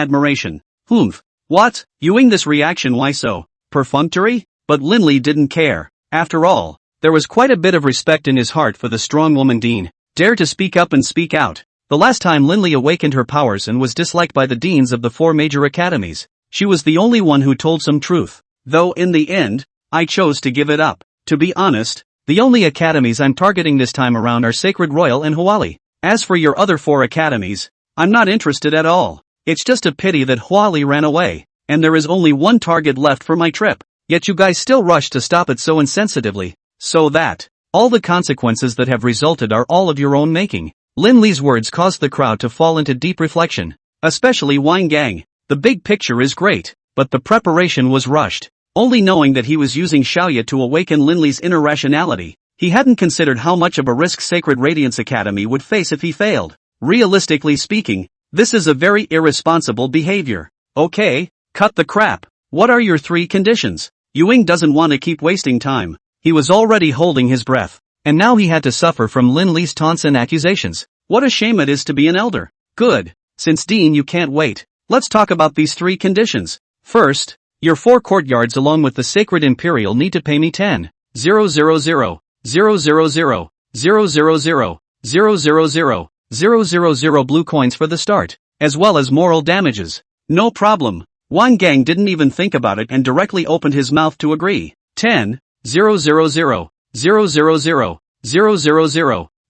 Humph. What? Ewing this reaction, why so perfunctory? But Linley didn't care. After all, there was quite a bit of respect in his heart for the strong woman Dean. Dare to speak up and speak out. The last time Linley awakened her powers and was disliked by the deans of the 4 major academies, she was the only one who told some truth. Though in the end, I chose to give it up. To be honest, the only academies I'm targeting this time around are Sacred Royal and Huali. As for your other 4 academies, I'm not interested at all. It's just a pity that Huali ran away, and there is only one target left for my trip. Yet you guys still rush to stop it so insensitively, so that all the consequences that have resulted are all of your own making. Linley's words caused the crowd to fall into deep reflection, especially Wang Gang. The big picture is great, but the preparation was rushed. Only knowing that he was using Xiaoya to awaken Linley's inner rationality, he hadn't considered how much of a risk Sacred Radiance Academy would face if he failed. Realistically speaking, this is a very irresponsible behavior. Okay, cut the crap. What are your 3 conditions? Ewing doesn't want to keep wasting time. He was already holding his breath, and now he had to suffer from Linley's taunts and accusations. What a shame it is to be an elder. Good. Since Dean you can't wait, Let's talk about these 3 conditions. First, your 4 courtyards along with the sacred imperial need to pay me 10,000, 000, 000, 000, 000, 000 blue coins for the start, as well as moral damages. No problem. Wang Gang didn't even think about it and directly opened his mouth to agree. 10,000, 000, 000,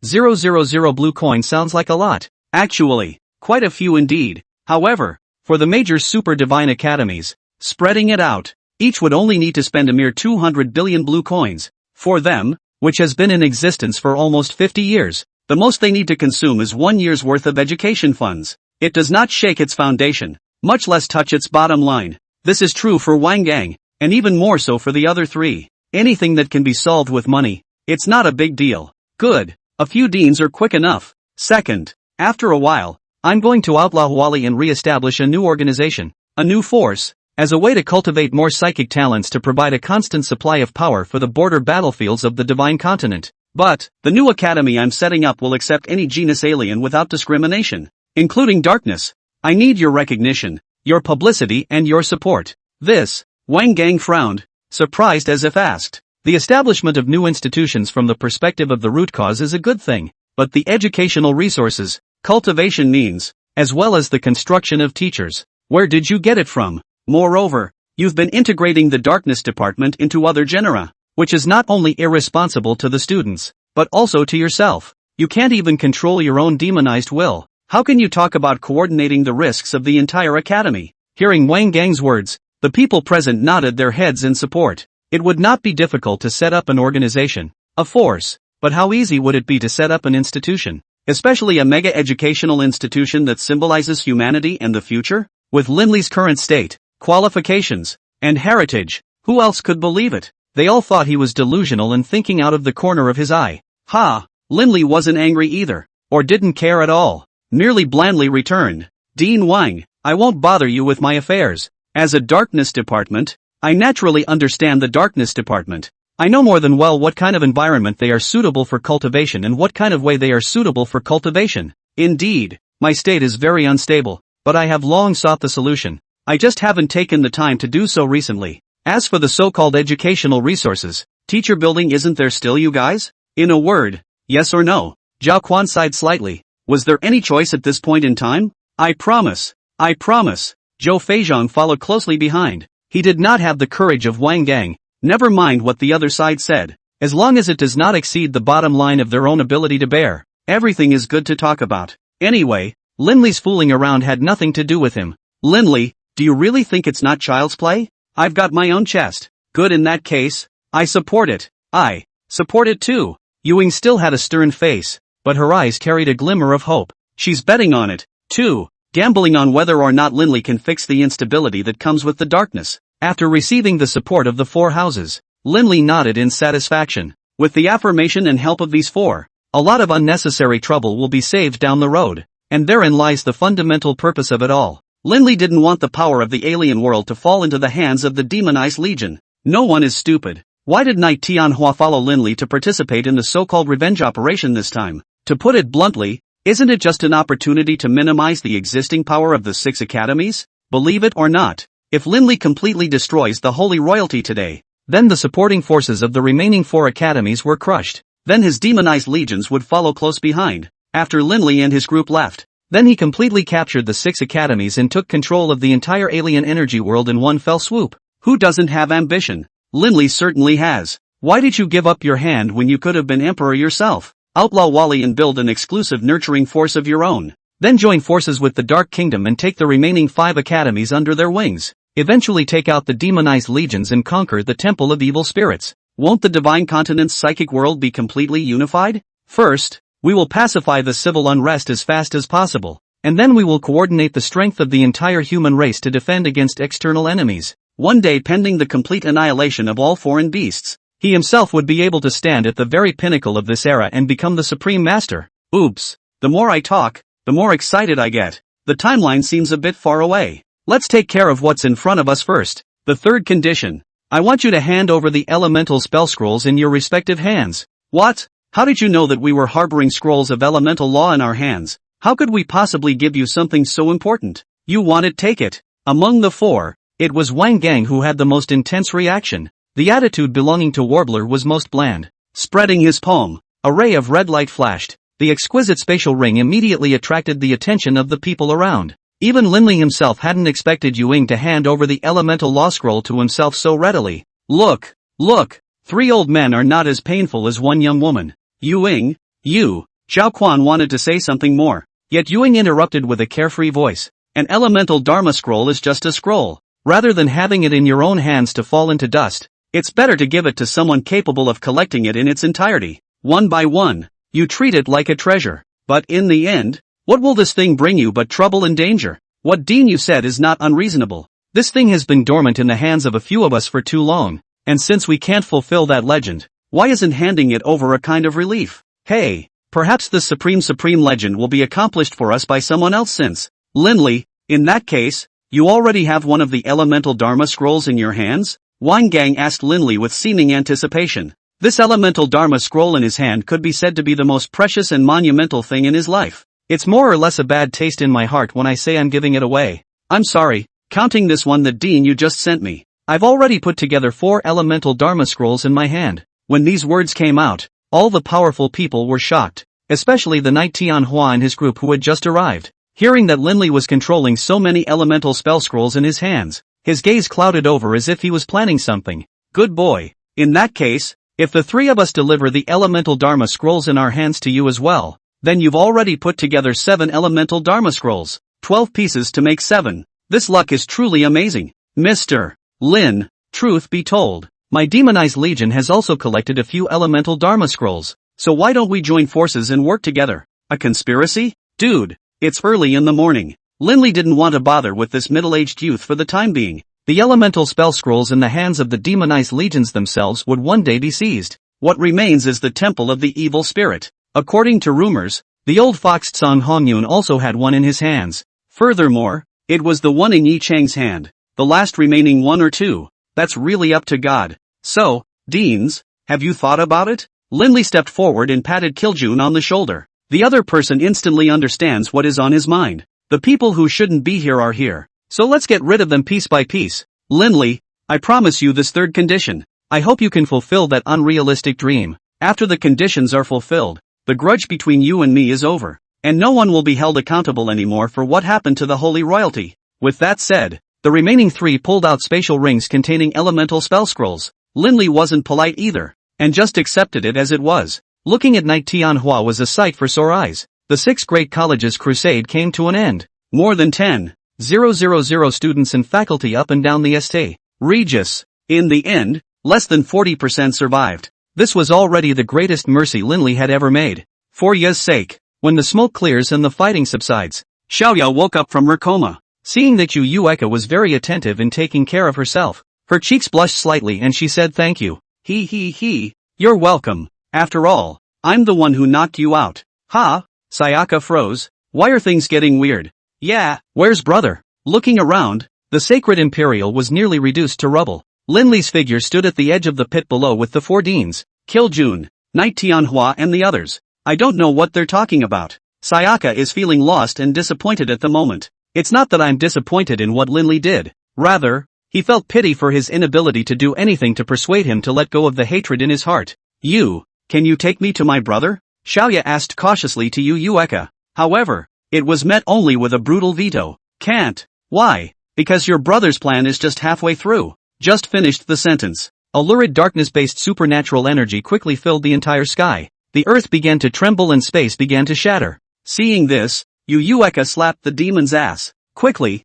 000, 000 blue coins sounds like a lot. Actually, quite a few indeed. However, for the major super divine academies, spreading it out, each would only need to spend a mere 200 billion blue coins. For them, which has been in existence for almost 50 years, the most they need to consume is 1 year's worth of education funds. It does not shake its foundation, much less touch its bottom line. This is true for Wang Gang, and even more so for the other 3. Anything that can be solved with money, it's not a big deal. Good. A few deans are quick enough. Second, after a while, I'm going to outlaw Wally and re-establish a new organization, a new force, as a way to cultivate more psychic talents to provide a constant supply of power for the border battlefields of the divine continent. But, the new academy I'm setting up will accept any genus alien without discrimination, including darkness. I need your recognition, your publicity and your support. This, Wang Gang frowned, surprised as if asked. The establishment of new institutions from the perspective of the root cause is a good thing, but the educational resources, cultivation means, as well as the construction of teachers, where did you get it from? Moreover, you've been integrating the darkness department into other genera, which is not only irresponsible to the students, but also to yourself. You can't even control your own demonized will. How can you talk about coordinating the risks of the entire academy? Hearing Wang Gang's words, the people present nodded their heads in support. It would not be difficult to set up an organization, a force, but how easy would it be to set up an institution? Especially a mega educational institution that symbolizes humanity and the future? With Linley's current state, qualifications, and heritage, who else could believe it? They all thought he was delusional and thinking out of the corner of his eye. Ha! Linley wasn't angry either, or didn't care at all, merely blandly returned. Dean Wang, I won't bother you with my affairs. As a darkness department, I naturally understand the darkness department. I know more than well what kind of environment they are suitable for cultivation and what kind of way they are suitable for cultivation. Indeed, my state is very unstable, but I have long sought the solution. I just haven't taken the time to do so recently. As for the so-called educational resources, teacher building, isn't there still, you guys? In a word, yes or no? Zhao Quan sighed slightly. Was there any choice at this point in time? I promise. Zhou Feizhong followed closely behind. He did not have the courage of Wang Gang. Never mind what the other side said. As long as it does not exceed the bottom line of their own ability to bear, everything is good to talk about. Anyway, Linley's fooling around had nothing to do with him. Linley, do you really think it's not child's play? I've got my own chest. Good, in that case, I support it. I support it too. Ewing still had a stern face, but her eyes carried a glimmer of hope. She's betting on it, too, gambling on whether or not Linley can fix the instability that comes with the darkness. After receiving the support of the 4 houses, Linley nodded in satisfaction. With the affirmation and help of these 4, a lot of unnecessary trouble will be saved down the road, and therein lies the fundamental purpose of it all. Linley didn't want the power of the alien world to fall into the hands of the demonized legion. No one is stupid. Why did Knight Tianhua follow Linley to participate in the so-called revenge operation this time? To put it bluntly, isn't it just an opportunity to minimize the existing power of the 6 academies? Believe it or not, if Linley completely destroys the Holy Royalty today, then the supporting forces of the remaining 4 academies were crushed. Then his demonized legions would follow close behind, after Linley and his group left. Then he completely captured the 6 academies and took control of the entire alien energy world in one fell swoop. Who doesn't have ambition? Linley certainly has. Why did you give up your hand when you could have been emperor yourself? Outlaw Wally and build an exclusive nurturing force of your own. Then join forces with the Dark Kingdom and take the remaining 5 academies under their wings. Eventually take out the demonized legions and conquer the Temple of Evil Spirits. Won't the Divine Continent's psychic world be completely unified? First, we will pacify the civil unrest as fast as possible, and then we will coordinate the strength of the entire human race to defend against external enemies. One day, pending the complete annihilation of all foreign beasts, he himself would be able to stand at the very pinnacle of this era and become the supreme master. Oops, the more I talk, the more excited I get. The timeline seems a bit far away. Let's take care of what's in front of us first. The 3rd condition. I want you to hand over the elemental spell scrolls in your respective hands. What? How did you know that we were harboring scrolls of elemental law in our hands? How could we possibly give you something so important? You want it, take it. Among the four, it was Wang Gang who had the most intense reaction. The attitude belonging to Warbler was most bland. Spreading his palm, a ray of red light flashed. The exquisite spatial ring immediately attracted the attention of the people around. Even Linley himself hadn't expected Yuing to hand over the elemental law scroll to himself so readily. Look, look, 3 old men are not as painful as one young woman. Yuing, you. Zhao Quan wanted to say something more, yet Yuing interrupted with a carefree voice. An elemental Dharma scroll is just a scroll. Rather than having it in your own hands to fall into dust, it's better to give it to someone capable of collecting it in its entirety. One by one, you treat it like a treasure. But in the end, what will this thing bring you but trouble and danger? What Dean you said is not unreasonable. This thing has been dormant in the hands of a few of us for too long, and since we can't fulfill that legend, why isn't handing it over a kind of relief? Hey, perhaps the supreme legend will be accomplished for us by someone else since. Linley, in that case, you already have one of the elemental Dharma scrolls in your hands? Wang Gang asked Linley with seeming anticipation. This elemental Dharma scroll in his hand could be said to be the most precious and monumental thing in his life. It's more or less a bad taste in my heart when I say I'm giving it away. I'm sorry, counting this one that Dean you just sent me. I've already put together 4 elemental Dharma scrolls in my hand. When these words came out, all the powerful people were shocked, especially the Knight Tianhua and his group who had just arrived. Hearing that Linley was controlling so many elemental spell scrolls in his hands, his gaze clouded over as if he was planning something. Good boy. In that case, if the 3 of us deliver the elemental Dharma scrolls in our hands to you as well, then you've already put together 7 elemental Dharma scrolls. 12 pieces to make 7. This luck is truly amazing. Mr. Lin, truth be told, my demonized legion has also collected a few elemental Dharma scrolls, so why don't we join forces and work together? A conspiracy? Dude. It's early in the morning. Linley didn't want to bother with this middle-aged youth for the time being. The elemental spell scrolls in the hands of the demonized legions themselves would one day be seized. What remains is the temple of the evil spirit. According to rumors, the old fox Tsang Hongyun also had one in his hands. Furthermore, it was the one in Yi Chang's hand. The last remaining 1 or 2. That's really up to God. So, Deans, have you thought about it? Linley stepped forward and patted Kiljun on the shoulder. The other person instantly understands what is on his mind. The people who shouldn't be here are here, so let's get rid of them piece by piece. Linley, I promise you this 3rd condition. I hope you can fulfill that unrealistic dream. After the conditions are fulfilled, the grudge between you and me is over, and no one will be held accountable anymore for what happened to the holy royalty. With that said, the remaining 3 pulled out spatial rings containing elemental spell scrolls. Linley wasn't polite either, and just accepted it as it was. Looking at Knight Tianhua was a sight for sore eyes. The 6 great colleges' crusade came to an end. More than 10,000 students and faculty up and down the St. Regis. In the end, less than 40% survived. This was already the greatest mercy Linley had ever made. For Ya's sake, when the smoke clears and the fighting subsides, Xiaoya woke up from her coma. Seeing that Yu Yueka was very attentive in taking care of herself, her cheeks blushed slightly and she said thank you. You're welcome. After all, I'm the one who knocked you out. Ha? Sayaka froze. Why are things getting weird? Yeah, where's brother? Looking around, the sacred Imperial was nearly reduced to rubble. Linley's figure stood at the edge of the pit below with the 4 deans, Kiljun, Knight Tianhua and the others. I don't know what they're talking about. Sayaka is feeling lost and disappointed at the moment. It's not that I'm disappointed in what Linley did. Rather, he felt pity for his inability to do anything to persuade him to let go of the hatred in his heart. Can you take me to my brother? Xiaoya asked cautiously to Yu Yueka. However, it was met only with a brutal veto. Can't. Why? Because your brother's plan is just halfway through. Just finished the sentence. A lurid darkness-based supernatural energy quickly filled the entire sky. The earth began to tremble and space began to shatter. Seeing this, Yu Yueka slapped the demon's ass. Quickly,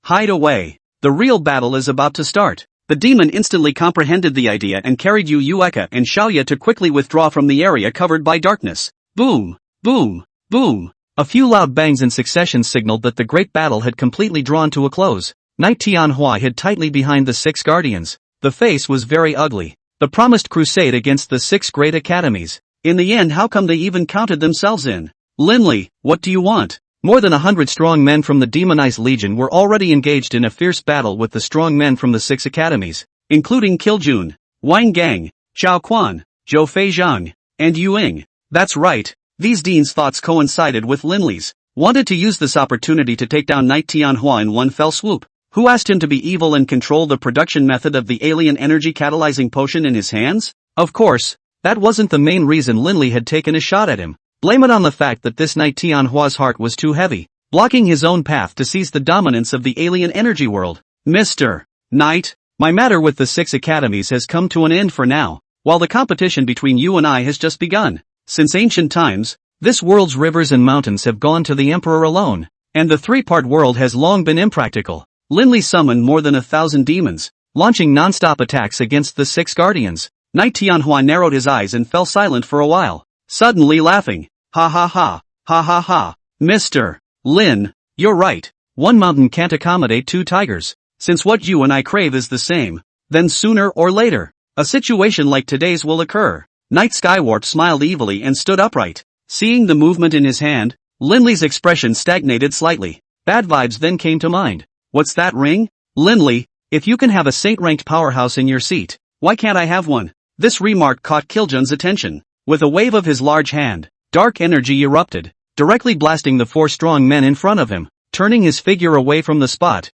hide away. The real battle is about to start. The demon instantly comprehended the idea and carried Yu Yueka and Xiaoya to quickly withdraw from the area covered by darkness. Boom, boom, boom. A few loud bangs in succession signaled that the great battle had completely drawn to a close. Knight Tianhua hid tightly behind the 6 guardians. The face was very ugly. The promised crusade against the 6 great academies. In the end, how come they even counted themselves in? Linley, what do you want? More than 100 strong men from the demonized legion were already engaged in a fierce battle with the strong men from the 6 academies, including Kiljun, Wang Gang, Zhao Quan, Zhou Feizhang, and Yuing. That's right, these deans' thoughts coincided with Linley's. wanted to use this opportunity to take down Knight Tianhua in one fell swoop. Who asked him to be evil and control the production method of the alien energy catalyzing potion in his hands? Of course, that wasn't the main reason Linley had taken a shot at him. Blame it on the fact that this Knight Tianhua's heart was too heavy, blocking his own path to seize the dominance of the alien energy world. Mr. Knight, my matter with the 6 academies has come to an end for now, while the competition between you and I has just begun. Since ancient times, this world's rivers and mountains have gone to the Emperor alone, and the 3-part world has long been impractical. Linley summoned more than 1,000 demons, launching non-stop attacks against the 6 guardians. Knight Tianhua narrowed his eyes and fell silent for a while, suddenly laughing. Ha ha ha, ha ha ha. Mr. Lin, you're right. One mountain can't accommodate 2 tigers. Since what you and I crave is the same, then sooner or later, a situation like today's will occur. Knight Skywarp smiled evilly and stood upright. Seeing the movement in his hand, Linley's expression stagnated slightly. Bad vibes then came to mind. What's that ring? Linley, if you can have a saint-ranked powerhouse in your seat, why can't I have one? This remark caught Kiljun's attention. With a wave of his large hand, dark energy erupted, directly blasting the 4 strong men in front of him, turning his figure away from the spot.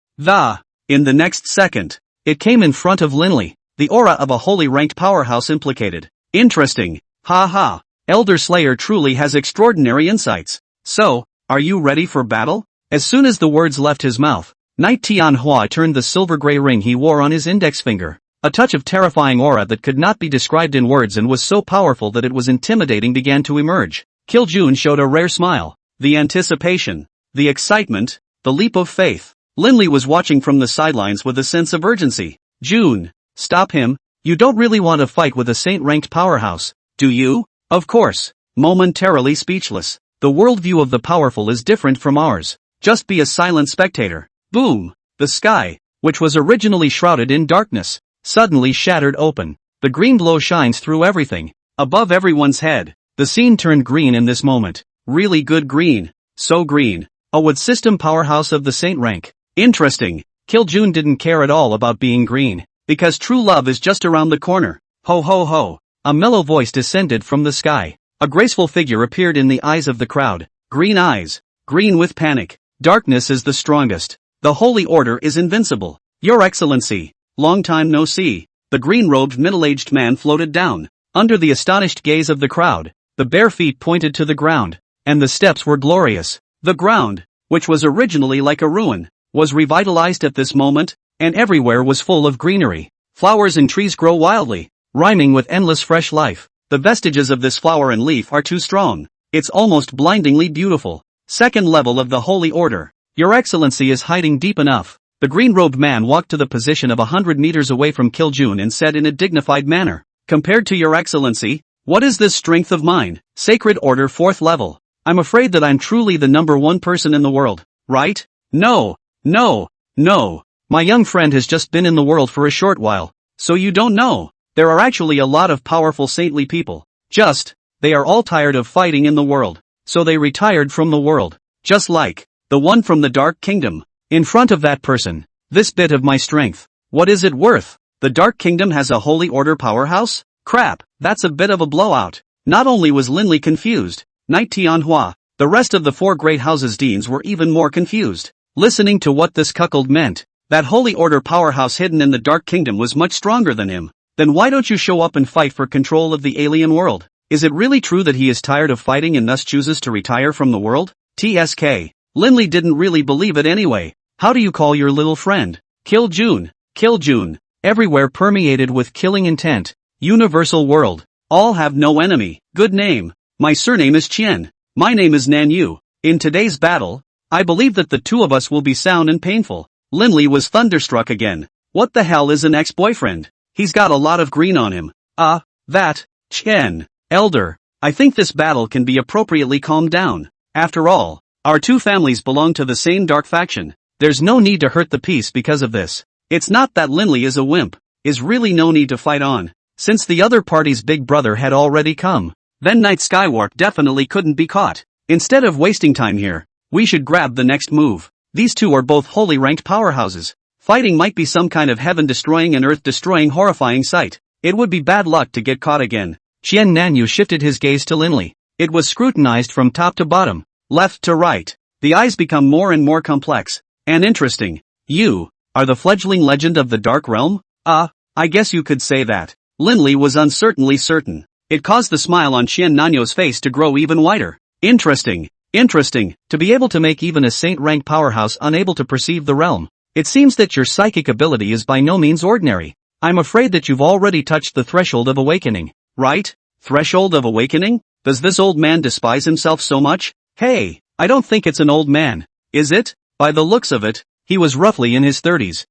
In the next second, it came in front of Linley, the aura of a holy ranked powerhouse implicated. Interesting. Ha ha. Elder Slayer truly has extraordinary insights. So, are you ready for battle? As soon as the words left his mouth, Knight Tianhua turned the silver-gray ring he wore on his index finger. A touch of terrifying aura that could not be described in words and was so powerful that it was intimidating began to emerge. Kiljun showed a rare smile. The anticipation, the excitement, the leap of faith. Linley was watching from the sidelines with a sense of urgency. June, stop him. You don't really want to fight with a saint-ranked powerhouse, do you? Of course. Momentarily speechless. The worldview of the powerful is different from ours. Just be a silent spectator. Boom! The sky, which was originally shrouded in darkness, suddenly shattered open. The green glow shines through everything. Above everyone's head, the scene turned green in this moment. Really good green. So green. A wood system powerhouse of the saint rank. Interesting. Kiljun didn't care at all about being green, because true love is just around the corner. Ho ho ho. A mellow voice descended from the sky. A graceful figure appeared in the eyes of the crowd. Green eyes. Green with panic. Darkness is the strongest. The Holy Order is invincible. Your Excellency. Long time no see. The green-robed middle-aged man floated down. Under the astonished gaze of the crowd, the bare feet pointed to the ground, and the steps were glorious. The ground, which was originally like a ruin, was revitalized at this moment, and everywhere was full of greenery. Flowers and trees grow wildly, rhyming with endless fresh life. The vestiges of this flower and leaf are too strong. It's almost blindingly beautiful. Second level of the Holy Order. Your Excellency is hiding deep enough. The green-robed man walked to the position of 100 meters away from Kiljun and said in a dignified manner, compared to Your Excellency, what is this strength of mine? Sacred Order 4th level. I'm afraid that I'm truly the number 1 person in the world, right? No. My young friend has just been in the world for a short while, so you don't know. There are actually a lot of powerful saintly people. They are all tired of fighting in the world, so they retired from the world. Just like the one from the Dark Kingdom. In front of that person, this bit of my strength, what is it worth? The Dark Kingdom has a Holy Order powerhouse? Crap, that's a bit of a blowout. Not only was Linley confused, Knight Tianhua, the rest of the 4 great houses' deans were even more confused. Listening to what this cuckold meant, that Holy Order powerhouse hidden in the Dark Kingdom was much stronger than him. Then why don't you show up and fight for control of the alien world? Is it really true that he is tired of fighting and thus chooses to retire from the world? TSK. Linley didn't really believe it anyway. How do you call your little friend? Kiljun. Everywhere permeated with killing intent. Universal world. All have no enemy. Good name. My surname is Qian. My name is Nanyu. In today's battle, I believe that the 2 of us will be sound and painful. Linley was thunderstruck again. What the hell is an ex-boyfriend? He's got a lot of green on him. Qian. Elder, I think this battle can be appropriately calmed down. After all, our 2 families belong to the same dark faction. There's no need to hurt the peace because of this. It's not that Linley is a wimp. Is really no need to fight on, since the other party's big brother had already come. Then Knight Skywarp definitely couldn't be caught. Instead of wasting time here, we should grab the next move. These 2 are both holy ranked powerhouses. Fighting might be some kind of heaven-destroying and earth-destroying horrifying sight. It would be bad luck to get caught again. Qian Nanyu shifted his gaze to Linley. It was scrutinized from top to bottom, left to right. The eyes become more and more complex and interesting. You are the fledgling legend of the Dark Realm? I guess you could say that. Linley was uncertainly certain. It caused the smile on Qian Nanyo's face to grow even wider. Interesting. To be able to make even a saint-rank powerhouse unable to perceive the realm. It seems that your psychic ability is by no means ordinary. I'm afraid that you've already touched the threshold of awakening. Right? Threshold of awakening? Does this old man despise himself so much? Hey, I don't think it's an old man. Is it? By the looks of it, he was roughly in his 30s.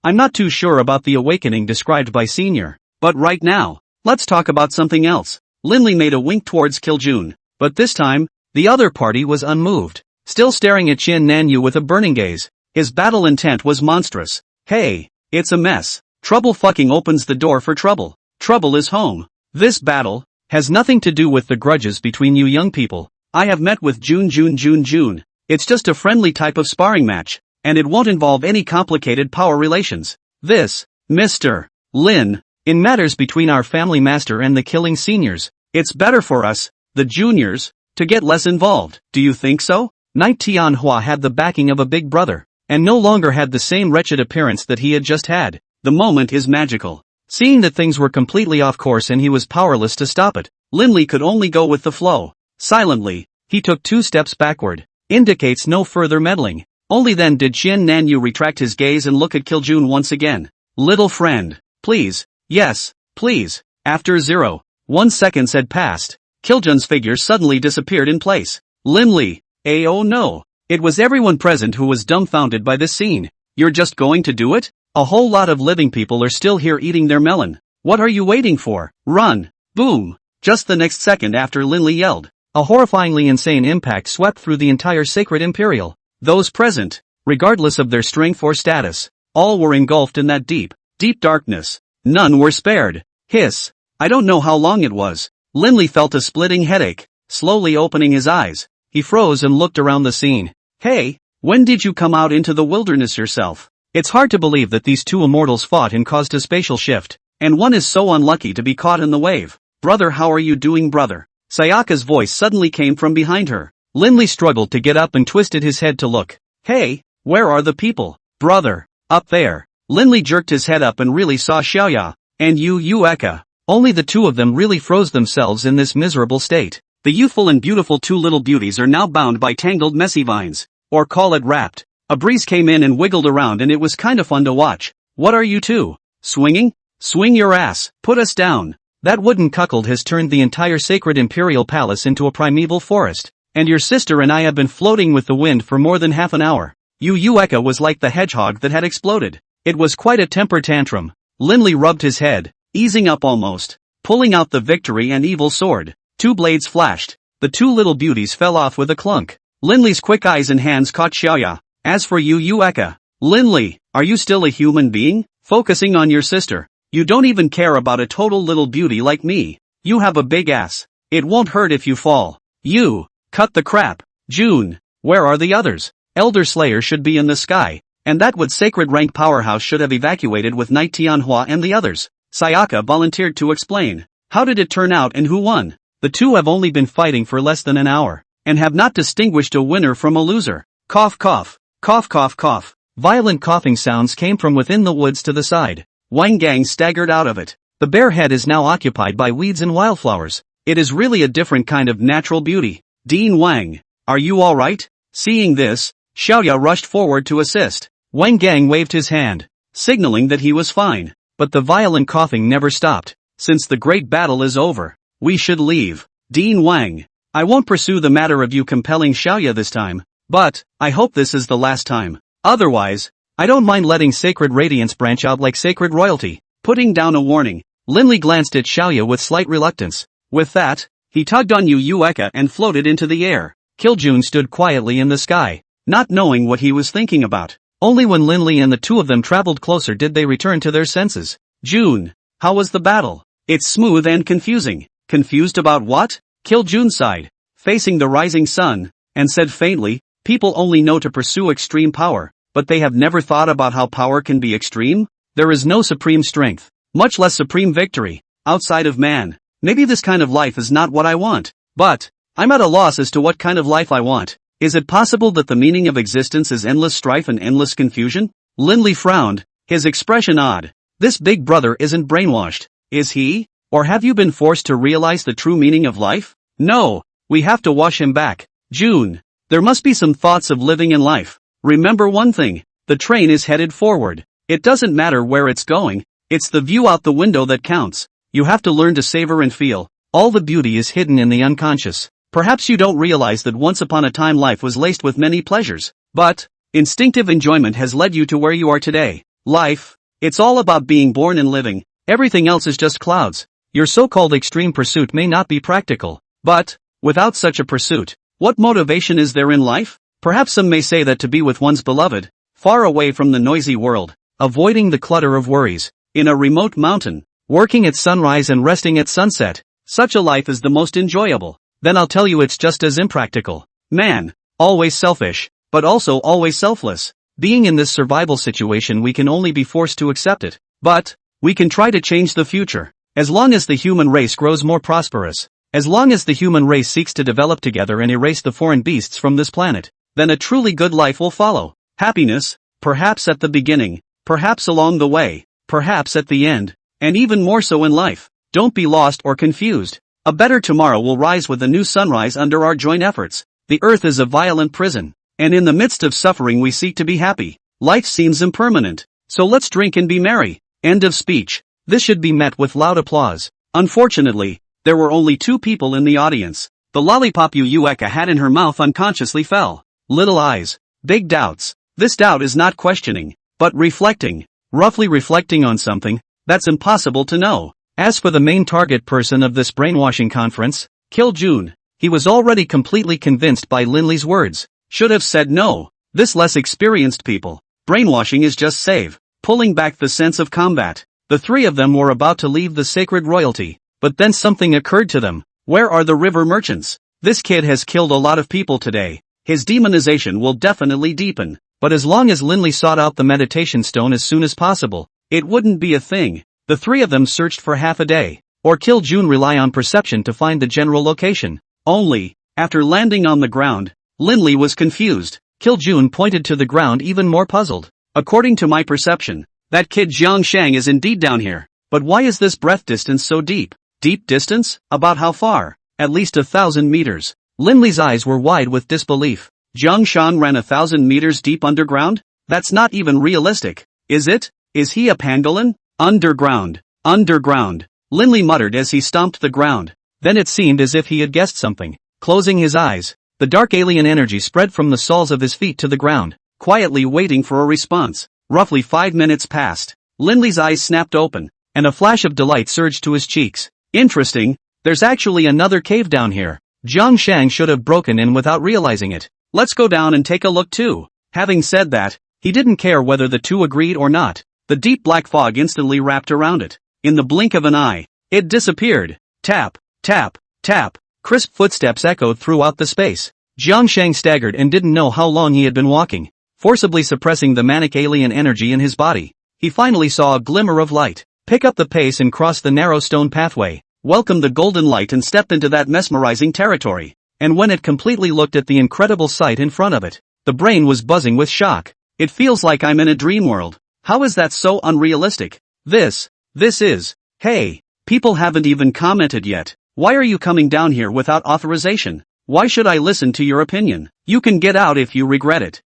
I'm not too sure about the awakening described by Senior. But right now, let's talk about something else. Linley made a wink towards Kiljun, but this time, the other party was unmoved, still staring at Qian Nanyu with a burning gaze. His battle intent was monstrous. Hey, it's a mess. Trouble fucking opens the door for trouble. Trouble is home. This battle has nothing to do with the grudges between you young people. I have met with June. It's just a friendly type of sparring match, and it won't involve any complicated power relations. This, Mr. Lin, in matters between our family master and the killing seniors, it's better for us, the juniors, to get less involved. Do you think so? Knight Tianhua had the backing of a big brother, and no longer had the same wretched appearance that he had just had. The moment is magical. Seeing that things were completely off course and he was powerless to stop it, Linley could only go with the flow. Silently, he took 2 steps backward. Indicates no further meddling. Only then did Qian Nanyu retract his gaze and look at Kiljun once again. Little friend, please. Yes, please. After 0.1 seconds had passed, Kiljun's figure suddenly disappeared in place. Linley, oh no. It was everyone present who was dumbfounded by this scene. You're just going to do it? A whole lot of living people are still here eating their melon. What are you waiting for? Run! Boom! Just the next second after Linley yelled, a horrifyingly insane impact swept through the entire Sacred Imperial. Those present, regardless of their strength or status, all were engulfed in that deep darkness. None were spared. Hiss. I don't know how long it was. Linley felt a splitting headache. Slowly opening his eyes, he froze and looked around the scene. Hey, when did you come out into the wilderness yourself? It's hard to believe that these 2 immortals fought and caused a spatial shift, and one is so unlucky to be caught in the wave. Brother, how are you doing, brother? Sayaka's voice suddenly came from behind her. Linley struggled to get up and twisted his head to look. Hey, where are the people? Brother, up there. Linley jerked his head up and really saw Xiaoya and Yu Eka. Only the 2 of them really froze themselves in this miserable state. The youthful and beautiful 2 little beauties are now bound by tangled messy vines. Or call it wrapped. A breeze came in and wiggled around and it was kinda fun to watch. What are you 2? Swinging? Swing your ass. Put us down. That wooden cuckold has turned the entire sacred imperial palace into a primeval forest. And your sister and I have been floating with the wind for more than half an hour. Yu Eka was like the hedgehog that had exploded. It was quite a temper tantrum. Linley rubbed his head, easing up almost, pulling out the victory and evil sword. 2 blades flashed. The 2 little beauties fell off with a clunk. Linley's quick eyes and hands caught Xiaoya. As for Yu Eka, Linley, are you still a human being? Focusing on your sister. You don't even care about a total little beauty like me. You have a big ass. It won't hurt if you fall. You, cut the crap. June, where are the others? Elder Slayer should be in the sky, and that would sacred rank powerhouse should have evacuated with Knight Tianhua and the others. Sayaka volunteered to explain. How did it turn out and who won? The 2 have only been fighting for less than an hour, and have not distinguished a winner from a loser. Cough cough. Cough cough cough. Violent coughing sounds came from within the woods to the side. Wang Gang staggered out of it. The bare head is now occupied by weeds and wildflowers. It is really a different kind of natural beauty. Dean Wang, are you alright? Seeing this, Xiaoya rushed forward to assist. Wang Gang waved his hand, signaling that he was fine. But the violent coughing never stopped. Since the great battle is over, we should leave. Dean Wang, I won't pursue the matter of you compelling Xiaoya this time. But, I hope this is the last time. Otherwise, I don't mind letting Sacred Radiance branch out like sacred royalty. Putting down a warning, Linley glanced at Xiaoya with slight reluctance. With that, he tugged on Yu Eka and floated into the air. Kiljun stood quietly in the sky, not knowing what he was thinking about. Only when Linley and the 2 of them traveled closer did they return to their senses. June, how was the battle? It's smooth and confusing. Confused about what? Kiljun sighed, facing the rising sun, and said faintly, people only know to pursue extreme power, but they have never thought about how power can be extreme? There is no supreme strength, much less supreme victory, outside of man. Maybe this kind of life is not what I want, but I'm at a loss as to what kind of life I want. Is it possible that the meaning of existence is endless strife and endless confusion? Linley frowned, his expression odd. This big brother isn't brainwashed, is he? Or have you been forced to realize the true meaning of life? No, we have to wash him back. June. There must be some thoughts of living in life. Remember one thing, the train is headed forward. It doesn't matter where it's going, it's the view out the window that counts. You have to learn to savor and feel. All the beauty is hidden in the unconscious. Perhaps you don't realize that once upon a time life was laced with many pleasures, but instinctive enjoyment has led you to where you are today. Life, it's all about being born and living. Everything else is just clouds. Your so-called extreme pursuit may not be practical, but without such a pursuit, what motivation is there in life? Perhaps some may say that to be with one's beloved, far away from the noisy world, avoiding the clutter of worries, in a remote mountain, working at sunrise and resting at sunset, such a life is the most enjoyable. Then I'll tell you it's just as impractical. Man, always selfish, but also always selfless. Being in this survival situation we can only be forced to accept it. But we can try to change the future. As long as the human race grows more prosperous, as long as the human race seeks to develop together and erase the foreign beasts from this planet, then a truly good life will follow. Happiness, perhaps at the beginning, perhaps along the way, perhaps at the end, and even more so in life. Don't be lost or confused. A better tomorrow will rise with a new sunrise under our joint efforts. The earth is a violent prison, and in the midst of suffering we seek to be happy. Life seems impermanent, so let's drink and be merry. End of speech. This should be met with loud applause. Unfortunately, there were only 2 people in the audience. The lollipop Yueka had in her mouth unconsciously fell. Little eyes, big doubts. This doubt is not questioning, but reflecting. Roughly reflecting on something that's impossible to know. As for the main target person of this brainwashing conference, Kill June, he was already completely convinced by Linley's words. Should have said no. This less experienced people. Brainwashing is just save, pulling back the sense of combat. The 3 of them were about to leave the sacred royalty, but then something occurred to them. Where are the river merchants? This kid has killed a lot of people today. His demonization will definitely deepen, but as long as Linley sought out the meditation stone as soon as possible, it wouldn't be a thing. The 3 of them searched for half a day, or Kill June rely on perception to find the general location. Only, after landing on the ground, Linley was confused. Kill June pointed to the ground even more puzzled. According to my perception, that kid Jiang Shang is indeed down here. But why is this breath distance so deep? Deep distance? About how far? At least 1,000 meters. Linley's eyes were wide with disbelief. Jiang Shang ran 1,000 meters deep underground? That's not even realistic. Is it? Is he a pangolin? Underground. Underground. Linley muttered as he stomped the ground. Then it seemed as if he had guessed something. Closing his eyes, the dark alien energy spread from the soles of his feet to the ground, quietly waiting for a response. Roughly 5 minutes passed. Linley's eyes snapped open, and a flash of delight surged to his cheeks. Interesting, there's actually another cave down here. Jiang Shang should have broken in without realizing it. Let's go down and take a look too. Having said that, he didn't care whether the 2 agreed or not. The deep black fog instantly wrapped around it. In the blink of an eye, it disappeared. Tap, tap, tap. Crisp footsteps echoed throughout the space. Jiang Shang staggered and didn't know how long he had been walking, forcibly suppressing the manic alien energy in his body. He finally saw a glimmer of light. Pick up the pace and cross the narrow stone pathway. Welcome the golden light and step into that mesmerizing territory. And when it completely looked at the incredible sight in front of it, the brain was buzzing with shock. It feels like I'm in a dream world. How is that so unrealistic? This is. Hey, people haven't even commented yet. Why are you coming down here without authorization? Why should I listen to your opinion? You can get out if you regret it.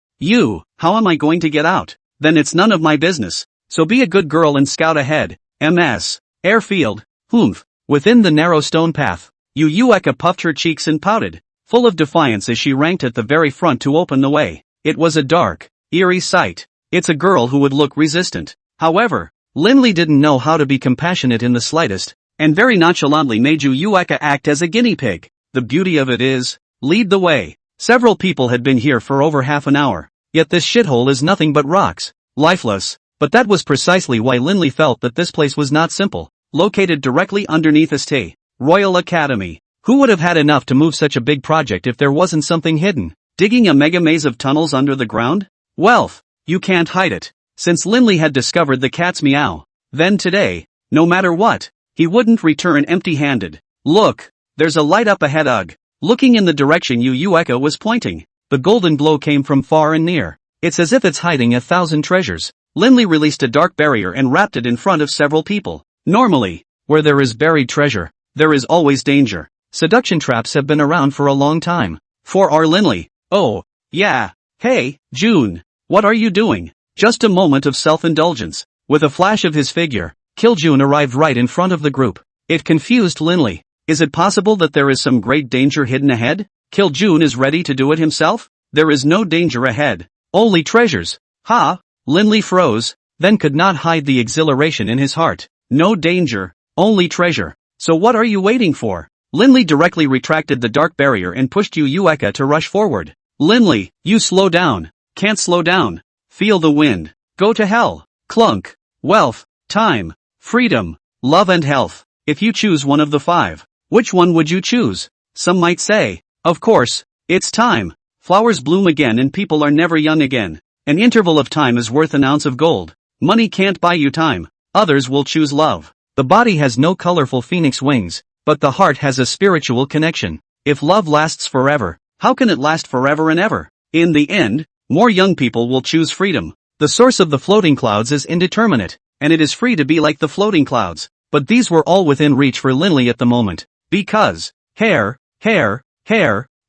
How am I going to get out? Then it's none of my business. So be a good girl and scout ahead. MS. Airfield. Humph. Within the narrow stone path, Yueka puffed her cheeks and pouted, full of defiance as she ranked at the very front to open the way. It was a dark, eerie sight. It's a girl who would look resistant. However, Linley didn't know how to be compassionate in the slightest, and very nonchalantly made Yueka act as a guinea pig. The beauty of it is, lead the way. Several people had been here for over half an hour, yet this shithole is nothing but rocks. Lifeless. But that was precisely why Linley felt that this place was not simple. Located directly underneath St. Royal Academy. Who would have had enough to move such a big project if there wasn't something hidden? Digging a mega maze of tunnels under the ground? Wealth. You can't hide it. Since Linley had discovered the cat's meow, then today, no matter what, he wouldn't return empty-handed. Look, there's a light up ahead. Looking in the direction Yueka was pointing, The golden glow came from far and near. It's as if it's hiding 1,000 treasures. Linley released a dark barrier and wrapped it in front of several people. Normally, where there is buried treasure, there is always danger. Seduction traps have been around for a long time. For our Linley. Oh, yeah. Hey, June. What are you doing? Just a moment of self-indulgence. With a flash of his figure, Kiljun arrived right in front of the group. It confused Linley. Is it possible that there is some great danger hidden ahead? Kiljun is ready to do it himself? There is no danger ahead. Only treasures. Ha! Linley froze, then could not hide the exhilaration in his heart. No danger, only treasure. So what are you waiting for? Linley directly retracted the dark barrier and pushed Yu Eka to rush forward. Linley, you slow down. Can't slow down. Feel the wind. Go to hell. Clunk. Wealth, time, freedom, love and health. If you choose one of the 5, which one would you choose? Some might say, of course, it's time. Flowers bloom again and people are never young again. An interval of time is worth an ounce of gold. Money can't buy you time. Others will choose love. The body has no colorful phoenix wings, but the heart has a spiritual connection. If love lasts forever, how can it last forever and ever? In the end, more young people will choose freedom. The source of the floating clouds is indeterminate, and it is free to be like the floating clouds. But these were all within reach for Linley at the moment. Because, hair,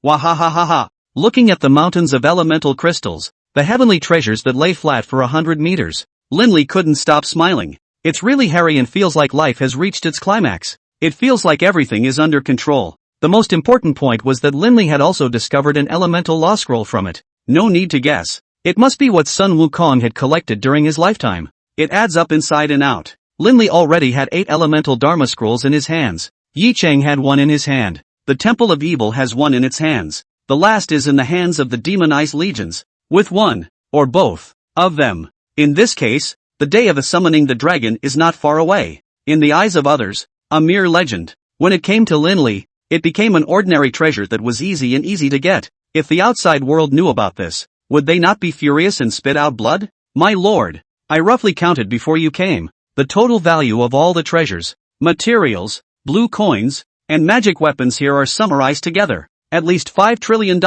wahahaha. Looking at the mountains of elemental crystals, the heavenly treasures that lay flat for 100 meters, Linley couldn't stop smiling. It's really hairy and feels like life has reached its climax. It feels like everything is under control. The most important point was that Linley had also discovered an elemental law scroll from it. No need to guess. It must be what Sun Wukong had collected during his lifetime. It adds up inside and out. Linley already had 8 elemental Dharma scrolls in his hands. Yi Chang had one in his hand. The Temple of Evil has one in its hands. The last is in the hands of the demonized legions. With one, or both, of them. In this case, the day of summoning the dragon is not far away. In the eyes of others, a mere legend. When it came to Linley, it became an ordinary treasure that was easy to get. If the outside world knew about this, would they not be furious and spit out blood? My lord, I roughly counted before you came. The total value of all the treasures, materials, blue coins, and magic weapons here are summarized together. At least $5 trillion.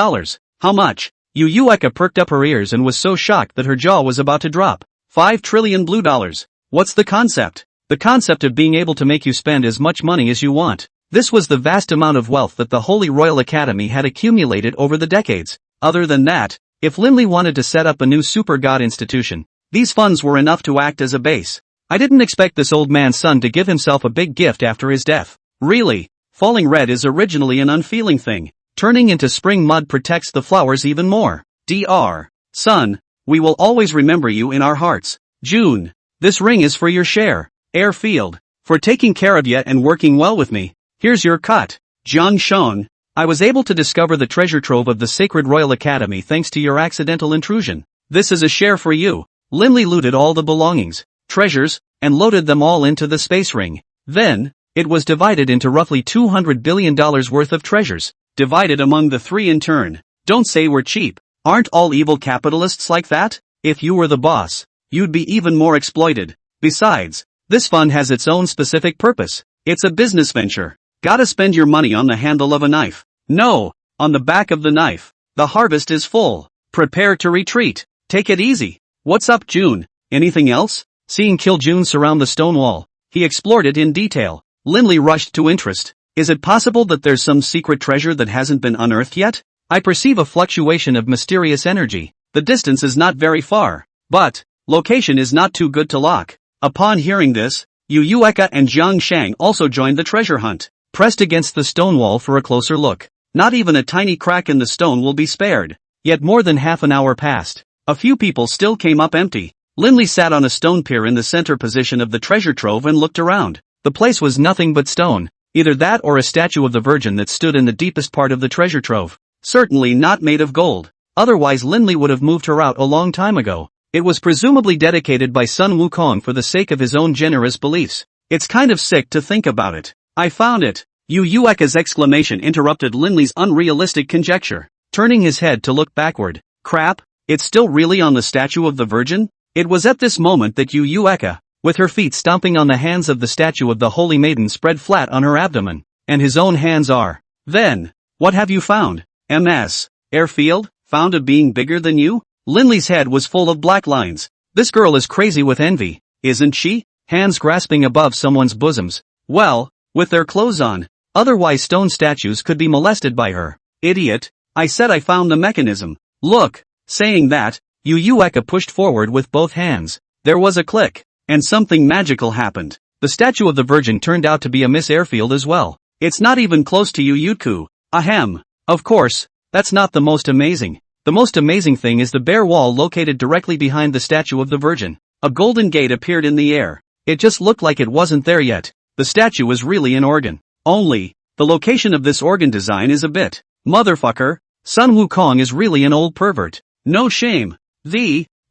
How much? Yu Eka perked up her ears and was so shocked that her jaw was about to drop. 5 trillion blue dollars. What's the concept? The concept of being able to make you spend as much money as you want. This was the vast amount of wealth that the Holy Royal Academy had accumulated over the decades. Other than that, if Linley wanted to set up a new super god institution, these funds were enough to act as a base. I didn't expect this old man's son to give himself a big gift after his death. Really, falling red is originally an unfeeling thing. Turning into spring mud protects the flowers even more. Dr. Son, we will always remember you in our hearts. June, this ring is for your share. Airfield, for taking care of you and working well with me. Here's your cut. Jiang Sheng, I was able to discover the treasure trove of the Sacred Royal Academy thanks to your accidental intrusion. This is a share for you. Linley looted all the belongings, treasures, and loaded them all into the space ring. Then, it was divided into roughly $200 billion worth of treasures, divided among the 3 in turn. Don't say we're cheap. Aren't all evil capitalists like that? If you were the boss, you'd be even more exploited. Besides, this fund has its own specific purpose. It's a business venture. Gotta spend your money on the handle of a knife. No, on the back of the knife. The harvest is full. Prepare to retreat. Take it easy. What's up, June? Anything else? Seeing Kiljun surround the stone wall, he explored it in detail. Linley rushed to interest. Is it possible that there's some secret treasure that hasn't been unearthed yet? I perceive a fluctuation of mysterious energy. The distance is not very far, but location is not too good to lock. Upon hearing this, Yu Eka and Jiang Shang also joined the treasure hunt, pressed against the stone wall for a closer look. Not even a tiny crack in the stone will be spared. Yet more than half an hour passed. A few people still came up empty. Linley sat on a stone pier in the center position of the treasure trove and looked around. The place was nothing but stone, either that or a statue of the Virgin that stood in the deepest part of the treasure trove. Certainly not made of gold. Otherwise Linley would have moved her out a long time ago. It was presumably dedicated by Sun Wukong for the sake of his own generous beliefs. It's kind of sick to think about it. I found it. Yu Eka's exclamation interrupted Linley's unrealistic conjecture. Turning his head to look backward. Crap, it's still really on the statue of the Virgin? It was at this moment that Yu Eka, with her feet stomping on the hands of the statue of the Holy Maiden, spread flat on her abdomen, and his own hands are. Then, what have you found? MS. Airfield? found a being bigger than you? Linley's head was full of black lines. This girl is crazy with envy, isn't she? Hands grasping above someone's bosoms. Well, with their clothes on. Otherwise stone statues could be molested by her. Idiot. I said I found the mechanism. Look. Saying that, Yu Eka pushed forward with both hands. There was a click. And something magical happened. The statue of the Virgin turned out to be a Miss Airfield as well. It's not even close to Yutku. Ahem. Of course, that's not the most amazing. The most amazing thing is the bare wall located directly behind the statue of the Virgin. A golden gate appeared in the air. It just looked like it wasn't there yet. The statue was really an organ. Only, the location of this organ design is a bit. Motherfucker. Sun Wukong is really an old pervert. No shame.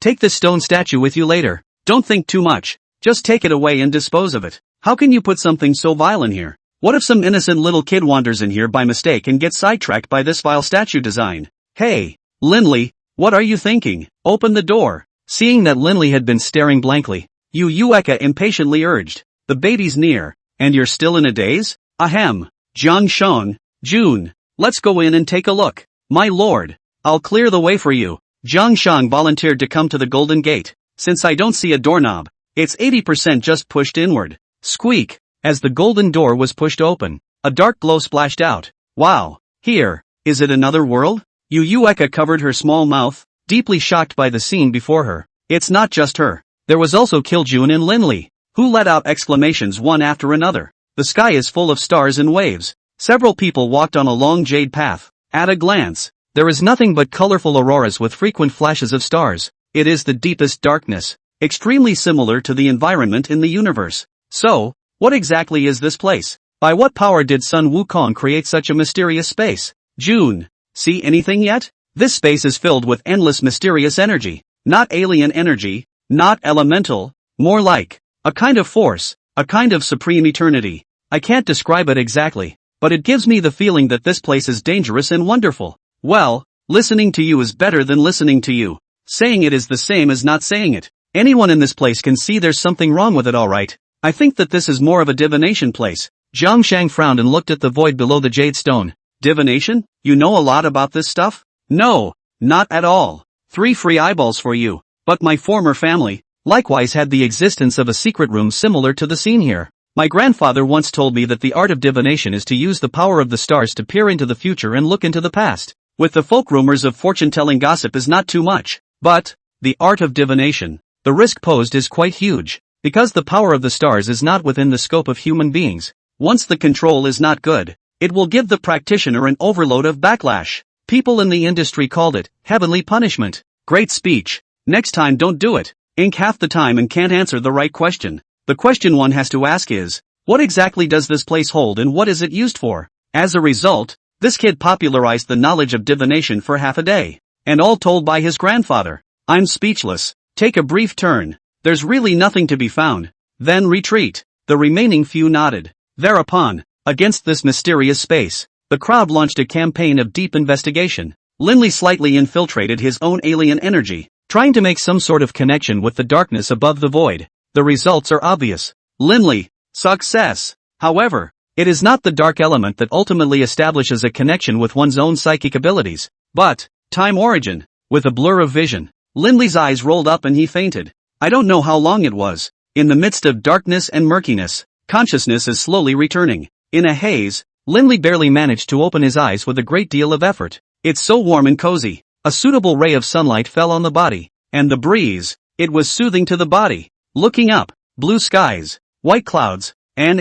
Take this stone statue with you later. Don't think too much. Just take it away and dispose of it. How can you put something so vile in here? What if some innocent little kid wanders in here by mistake and gets sidetracked by this vile statue design? Hey, Linley, what are you thinking? Open the door. Seeing that Linley had been staring blankly, Yu Eka impatiently urged. The baby's near, and you're still in a daze? Ahem. Jiang Sheng, June. Let's go in and take a look. My lord. I'll clear the way for you. Jiang Sheng volunteered to come to the golden gate. Since I don't see a doorknob, it's 80% just pushed inward. Squeak. As the golden door was pushed open, a dark glow splashed out. Wow. Here. Is it another world? Yu Eka covered her small mouth, deeply shocked by the scene before her. It's not just her. There was also Kiljun and Linley, who let out exclamations one after another. The sky is full of stars and waves. Several people walked on a long jade path. At a glance, there is nothing but colorful auroras with frequent flashes of stars. It is the deepest darkness, extremely similar to the environment in the universe. So, what exactly is this place? By what power did Sun Wukong create such a mysterious space? June. See anything yet? This space is filled with endless mysterious energy. Not alien energy, not elemental, more like a kind of force, a kind of supreme eternity. I can't describe it exactly, but it gives me the feeling that this place is dangerous and wonderful. Well, listening to you is better than listening to you. Saying it is the same as not saying it. Anyone in this place can see there's something wrong with it, alright. I think that this is more of a divination place. Jiang Shang frowned and looked at the void below the jade stone. Divination? You know a lot about this stuff? No, not at all. 3 free eyeballs for you. But my former family, likewise had the existence of a secret room similar to the scene here. My grandfather once told me that the art of divination is to use the power of the stars to peer into the future and look into the past. With the folk rumors of fortune-telling gossip is not too much. But, the art of divination, the risk posed is quite huge. Because the power of the stars is not within the scope of human beings. Once the control is not good, it will give the practitioner an overload of backlash. People in the industry called it heavenly punishment. Great speech. Next time don't do it. Ink half the time and can't answer the right question. The question one has to ask is, what exactly does this place hold and what is it used for? As a result, this kid popularized the knowledge of divination for half a day. And all told by his grandfather. I'm speechless. Take a brief turn. There's really nothing to be found. Then retreat. The remaining few nodded. Thereupon, against this mysterious space, the crowd launched a campaign of deep investigation. Linley slightly infiltrated his own alien energy, trying to make some sort of connection with the darkness above the void. The results are obvious. Linley, success. However, it is not the dark element that ultimately establishes a connection with one's own psychic abilities, but time origin. With a blur of vision, Linley's eyes rolled up and he fainted. I don't know how long it was. In the midst of darkness and murkiness, consciousness is slowly returning. In a haze, Linley barely managed to open his eyes with a great deal of effort. It's so warm and cozy. A suitable ray of sunlight fell on the body, and the breeze, it was soothing to the body. Looking up, blue skies, white clouds, and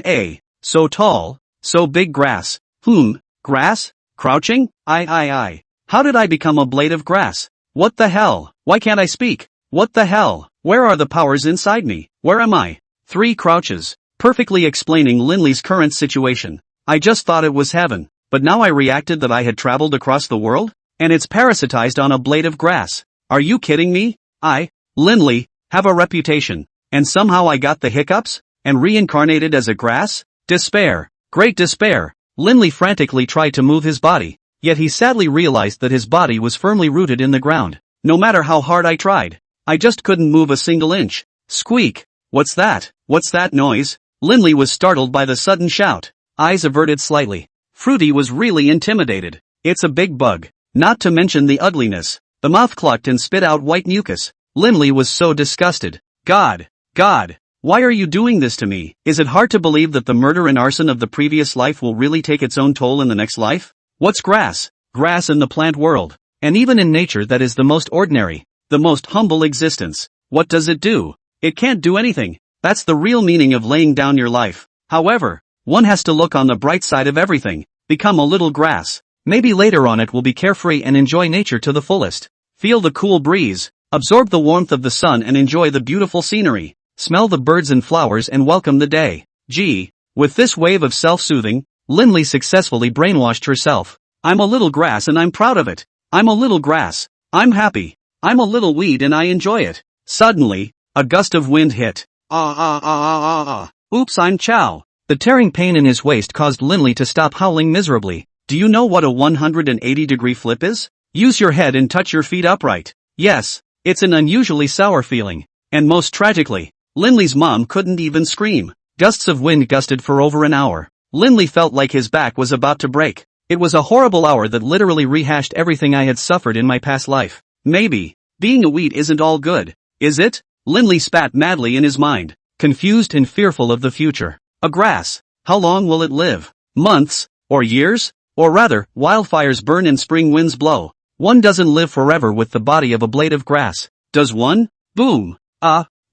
so tall, so big grass. Grass? Crouching? I. How did I become a blade of grass? What the hell? Why can't I speak? What the hell? Where are the powers inside me? Where am I? 3 crouches. Perfectly explaining Linley's current situation. I just thought it was heaven, but now I reacted that I had traveled across the world? And it's parasitized on a blade of grass. Are you kidding me? I, Linley, have a reputation. And somehow I got the hiccups? And reincarnated as a grass? Despair. Great despair. Linley frantically tried to move his body, yet he sadly realized that his body was firmly rooted in the ground. No matter how hard I tried, I just couldn't move a single inch. Squeak. What's that? What's that noise? Linley was startled by the sudden shout. Eyes averted slightly. Fruity was really intimidated. It's a big bug. Not to mention the ugliness. The mouth clucked and spit out white mucus. Linley was so disgusted. God. Why are you doing this to me? Is it hard to believe that the murder and arson of the previous life will really take its own toll in the next life? What's grass? Grass in the plant world. And even in nature that is the most ordinary, the most humble existence. What does it do? It can't do anything. That's the real meaning of laying down your life. However, one has to look on the bright side of everything. Become a little grass. Maybe later on it will be carefree and enjoy nature to the fullest. Feel the cool breeze. Absorb the warmth of the sun and enjoy the beautiful scenery. Smell the birds and flowers and welcome the day. Gee, with this wave of self-soothing, Linley successfully brainwashed herself. I'm a little grass and I'm proud of it. I'm a little grass. I'm happy. I'm a little weed and I enjoy it. Suddenly, a gust of wind hit. Oops, I'm chow. The tearing pain in his waist caused Linley to stop howling miserably. Do you know what a 180-degree flip is? Use your head and touch your feet upright. Yes, it's an unusually sour feeling. And most tragically, Linley's mom couldn't even scream. Gusts of wind gusted for over an hour. Linley felt like his back was about to break. It was a horrible hour that literally rehashed everything I had suffered in my past life. Maybe, being a weed isn't all good, is it? Linley spat madly in his mind, confused and fearful of the future. A grass. How long will it live? Months? Or years? Or rather, wildfires burn and spring winds blow. One doesn't live forever with the body of a blade of grass. Does one? Boom.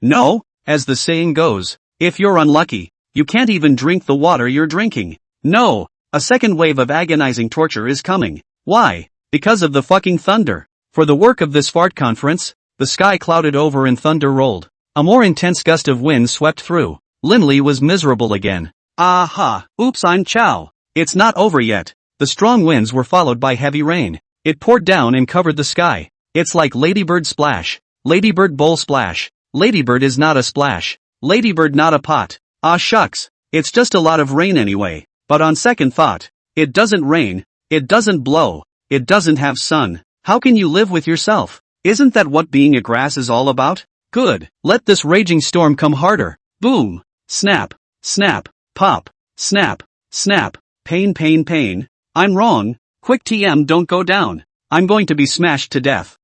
No. As the saying goes, if you're unlucky, you can't even drink the water you're drinking. No. A second wave of agonizing torture is coming. Why? Because of the fucking thunder. For the work of this fart conference, the sky clouded over and thunder rolled. A more intense gust of wind swept through. Linley was miserable again. Oops, I'm chow. It's not over yet. The strong winds were followed by heavy rain. It poured down and covered the sky. It's like Ladybird splash. Ladybird bowl splash. Ladybird is not a splash. Ladybird not a pot. Shucks. It's just a lot of rain anyway. But on second thought, it doesn't rain. It doesn't blow. It doesn't have sun. How can you live with yourself? Isn't that what being a grass is all about? Good. Let this raging storm come harder. Boom. Snap. Snap. Pop. Snap. Snap. Pain. I'm wrong. Quick TM, don't go down. I'm going to be smashed to death.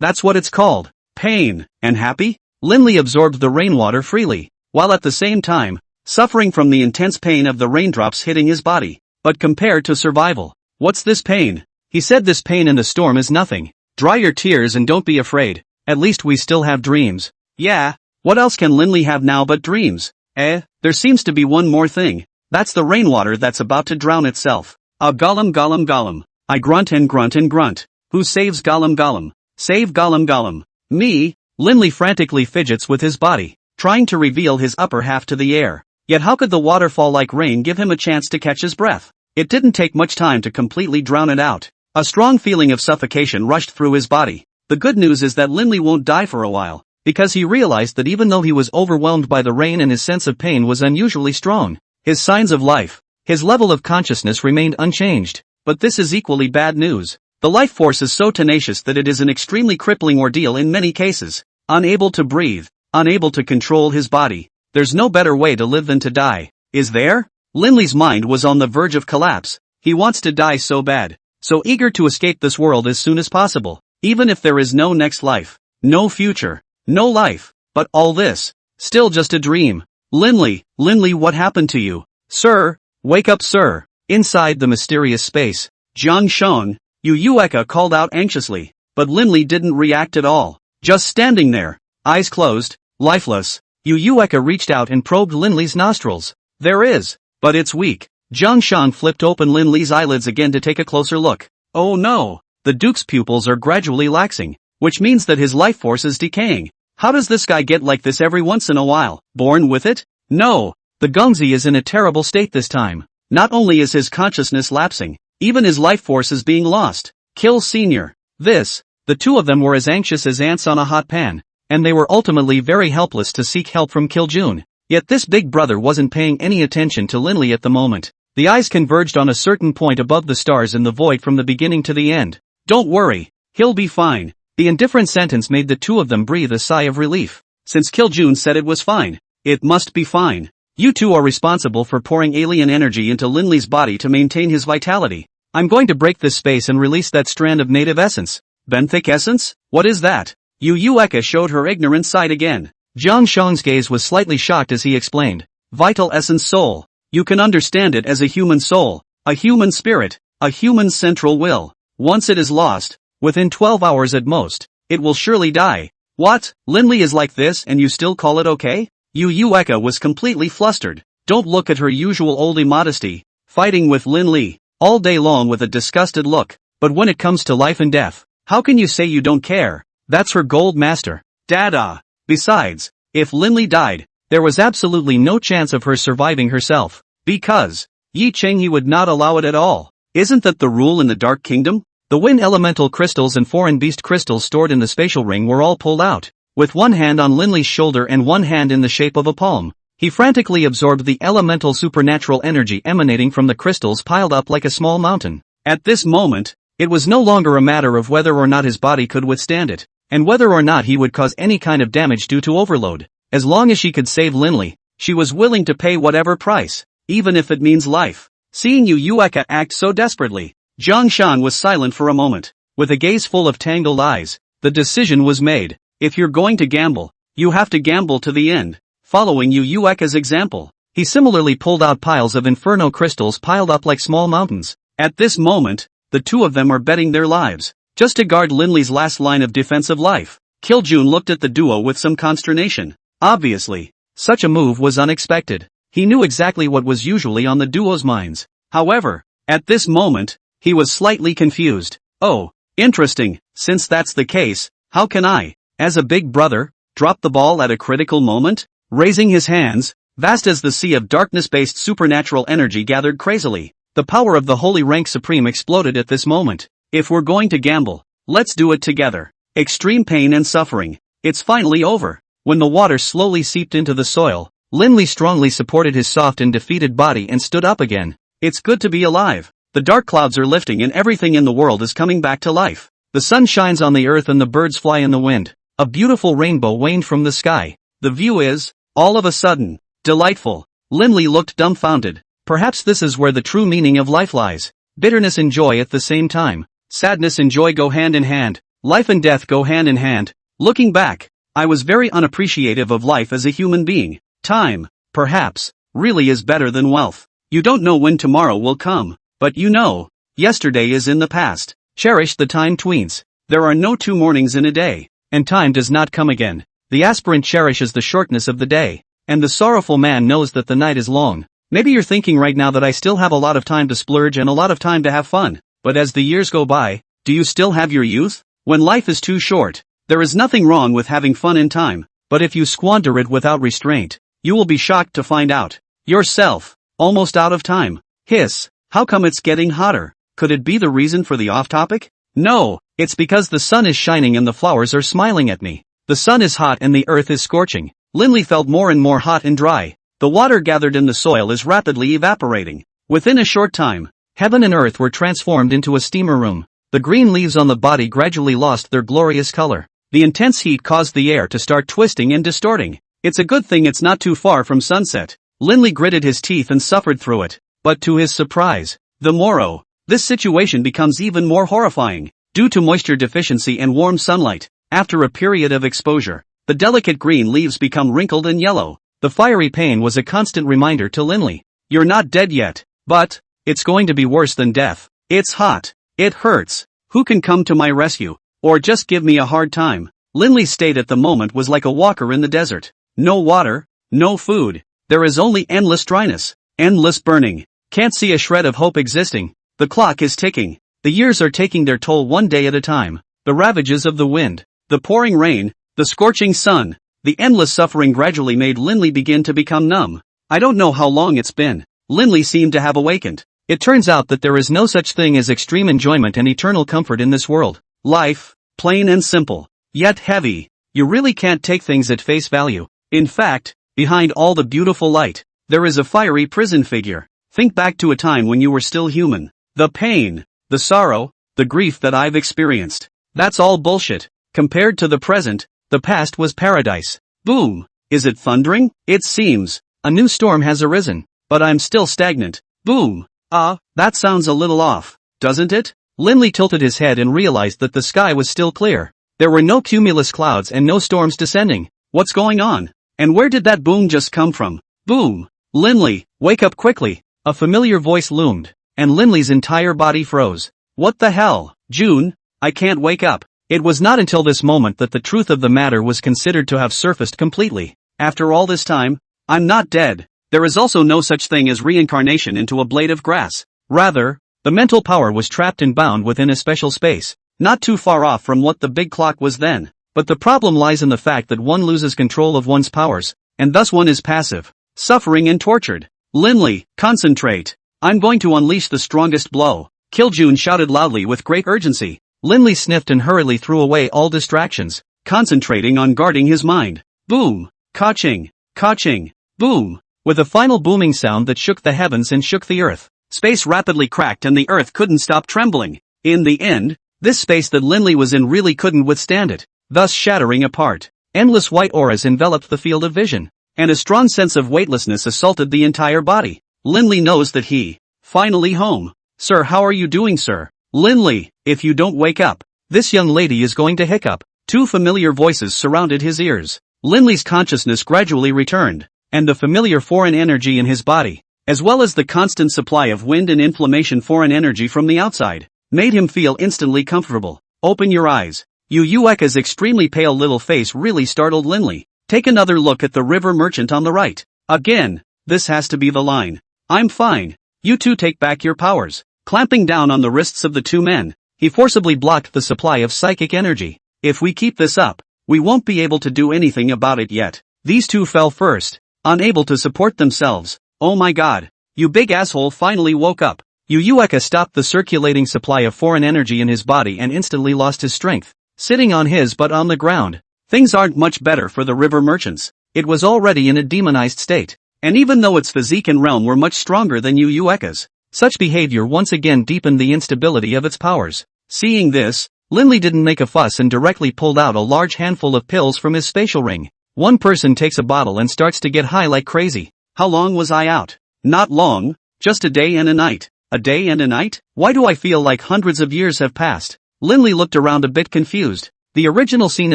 That's what it's called. Pain. And happy? Linley absorbed the rainwater freely, while at the same time, suffering from the intense pain of the raindrops hitting his body. But compared to survival, what's this pain? He said this pain in the storm is nothing. Dry your tears and don't be afraid. At least we still have dreams. Yeah, what else can Linley have now but dreams? There seems to be one more thing. That's the rainwater that's about to drown itself. Gollum. I grunt and grunt. Who saves Gollum? Save Gollum. Me. Linley frantically fidgets with his body, trying to reveal his upper half to the air. Yet how could the waterfall like rain give him a chance to catch his breath? It didn't take much time to completely drown it out. A strong feeling of suffocation rushed through his body. The good news is that Linley won't die for a while, because he realized that even though he was overwhelmed by the rain and his sense of pain was unusually strong, his signs of life, his level of consciousness remained unchanged. But this is equally bad news. The life force is so tenacious that it is an extremely crippling ordeal in many cases. Unable to breathe, unable to control his body. There's no better way to live than to die. Is there? Linley's mind was on the verge of collapse. He wants to die so bad, so eager to escape this world as soon as possible, even if there is no next life, no future, no life. But all this, still just a dream. Linley, what happened to you? Sir, wake up, sir. Inside the mysterious space, Jiang Sheng, Yu called out anxiously, but Linley didn't react at all. Just standing there, eyes closed, lifeless. Yu reached out and probed Linley's nostrils. There is, but it's weak. Jiang Sheng flipped open Linley's eyelids again to take a closer look. Oh no, the Duke's pupils are gradually laxing, which means that his life force is decaying. How does this guy get like this every once in a while? Born with it? No, the Gongzi is in a terrible state this time. Not only is his consciousness lapsing, even his life force is being lost. Kill Senior. The two of them were as anxious as ants on a hot pan, and they were ultimately very helpless to seek help from Kiljun. Yet this big brother wasn't paying any attention to Linley at the moment. The eyes converged on a certain point above the stars in the void from the beginning to the end. Don't worry, he'll be fine. The indifferent sentence made the two of them breathe a sigh of relief. Since Kiljun said it was fine, it must be fine. You two are responsible for pouring alien energy into Linley's body to maintain his vitality. I'm going to break this space and release that strand of native essence. Benthic essence? What is that? Yu Eka showed her ignorant side again. Jiang Shang's gaze was slightly shocked as he explained. Vital essence soul. You can understand it as a human soul, a human spirit, a human central will. Once it is lost, within 12 hours at most, it will surely die. What? Linley is like this and you still call it okay? Yu Eka was completely flustered. Don't look at her usual oldie modesty, fighting with Linley all day long with a disgusted look. But when it comes to life and death, how can you say you don't care? That's her gold master. Dada. Besides, if Linley died, there was absolutely no chance of her surviving herself. Because Yi Chenghe would not allow it at all. Isn't that the rule in the Dark Kingdom? The wind elemental crystals and foreign beast crystals stored in the spatial ring were all pulled out. With one hand on Linley's shoulder and one hand in the shape of a palm, he frantically absorbed the elemental supernatural energy emanating from the crystals piled up like a small mountain. At this moment, it was no longer a matter of whether or not his body could withstand it, and whether or not he would cause any kind of damage due to overload. As long as she could save Linley, she was willing to pay whatever price, even if it means life. Seeing Yu Eka act so desperately, Jiang Shan was silent for a moment. With a gaze full of tangled eyes, the decision was made. If you're going to gamble, you have to gamble to the end. Following Yu Eka's example, he similarly pulled out piles of inferno crystals piled up like small mountains. At this moment, the two of them are betting their lives, just to guard Linley's last line of defensive life. Kiljun looked at the duo with some consternation. Obviously, such a move was unexpected. He knew exactly what was usually on the duo's minds. However, at this moment, he was slightly confused. Oh, interesting. Since that's the case, how can I, as a big brother, drop the ball at a critical moment? Raising his hands, vast as the sea of darkness-based supernatural energy gathered crazily, the power of the Holy Rank Supreme exploded at this moment. If we're going to gamble, let's do it together. Extreme pain and suffering. It's finally over. When the water slowly seeped into the soil, Linley strongly supported his soft and defeated body and stood up again. It's good to be alive. The dark clouds are lifting and everything in the world is coming back to life. The sun shines on the earth and the birds fly in the wind. A beautiful rainbow waned from the sky. The view is, all of a sudden, delightful. Linley looked dumbfounded. Perhaps this is where the true meaning of life lies. Bitterness and joy at the same time. Sadness and joy go hand in hand. Life and death go hand in hand. Looking back, I was very unappreciative of life as a human being. Time, perhaps, really is better than wealth. You don't know when tomorrow will come, but you know, yesterday is in the past. Cherish the time tweens. There are no 2 mornings in a day, and time does not come again. The aspirant cherishes the shortness of the day, and the sorrowful man knows that the night is long. Maybe you're thinking right now that I still have a lot of time to splurge and a lot of time to have fun, but as the years go by, do you still have your youth? When life is too short, there is nothing wrong with having fun in time, but if you squander it without restraint, you will be shocked to find out yourself almost out of time. Hiss, how come it's getting hotter? Could it be the reason for the off-topic? No, it's because the sun is shining and the flowers are smiling at me. The sun is hot and the earth is scorching. Linley felt more and more hot and dry. The water gathered in the soil is rapidly evaporating. Within a short time, heaven and earth were transformed into a steamer room. The green leaves on the body gradually lost their glorious color. The intense heat caused the air to start twisting and distorting. It's a good thing it's not too far from sunset. Linley gritted his teeth and suffered through it. But to his surprise, the morrow, this situation becomes even more horrifying. Due to moisture deficiency and warm sunlight, after a period of exposure, the delicate green leaves become wrinkled and yellow. The fiery pain was a constant reminder to Linley. You're not dead yet, but it's going to be worse than death. It's hot. It hurts. Who can come to my rescue? Or just give me a hard time? Linley's state at the moment was like a walker in the desert. No water, no food. There is only endless dryness, endless burning. Can't see a shred of hope existing. The clock is ticking. The years are taking their toll one day at a time. The ravages of the wind, the pouring rain, the scorching sun, the endless suffering gradually made Linley begin to become numb. I don't know how long it's been. Linley seemed to have awakened. It turns out that there is no such thing as extreme enjoyment and eternal comfort in this world. Life, plain and simple, yet heavy. You really can't take things at face value. In fact, behind all the beautiful light, there is a fiery prison figure. Think back to a time when you were still human. The pain, the sorrow, the grief that I've experienced. That's all bullshit. Compared to the present, the past was paradise. Boom. Is it thundering? It seems. A new storm has arisen, but I'm still stagnant. Boom. That sounds a little off. doesn't it? Linley tilted his head and realized that the sky was still clear. There were no cumulus clouds and no storms descending. What's going on? And where did that boom just come from? Boom! Linley, wake up quickly! A familiar voice loomed, and Linley's entire body froze. What the hell? June, I can't wake up. It was not until this moment that the truth of the matter was considered to have surfaced completely. After all this time, I'm not dead. There is also no such thing as reincarnation into a blade of grass. Rather, the mental power was trapped and bound within a special space, not too far off from what the big clock was then. But the problem lies in the fact that one loses control of one's powers, and thus one is passive, suffering and tortured. Linley, concentrate. I'm going to unleash the strongest blow. Kiljun shouted loudly with great urgency. Linley sniffed and hurriedly threw away all distractions, concentrating on guarding his mind. Boom! Ka-ching! Ka-ching! Boom! With a final booming sound that shook the heavens and shook the earth. Space rapidly cracked and the earth couldn't stop trembling. In the end, this space that Linley was in really couldn't withstand it, thus shattering apart. Endless white auras enveloped the field of vision, and a strong sense of weightlessness assaulted the entire body. Linley knows that he, finally home. Sir, how are you doing, sir? Linley, if you don't wake up, this young lady is going to hiccup. Two familiar voices surrounded his ears. Linley's consciousness gradually returned, and the familiar foreign energy in his body, as well as the constant supply of wind and inflammation foreign energy from the outside, made him feel instantly comfortable. Open your eyes. Yueka's extremely pale little face really startled Linley. Take another look at the river merchant on the right. Again, this has to be the line. I'm fine. You two take back your powers. Clamping down on the wrists of the two men, he forcibly blocked the supply of psychic energy. If we keep this up, we won't be able to do anything about it yet. These two fell first, unable to support themselves. Oh my god. You big asshole finally woke up. Yueka stopped the circulating supply of foreign energy in his body and instantly lost his strength. Sitting on his butt on the ground. Things aren't much better for the river merchants. It was already in a demonized state. And even though its physique and realm were much stronger than Yueka's, such behavior once again deepened the instability of its powers. Seeing this, Linley didn't make a fuss and directly pulled out a large handful of pills from his spatial ring. One person takes a bottle and starts to get high like crazy. How long was I out? Not long, just a day and a night. A day and a night? Why do I feel like hundreds of years have passed? Linley looked around a bit confused. The original scene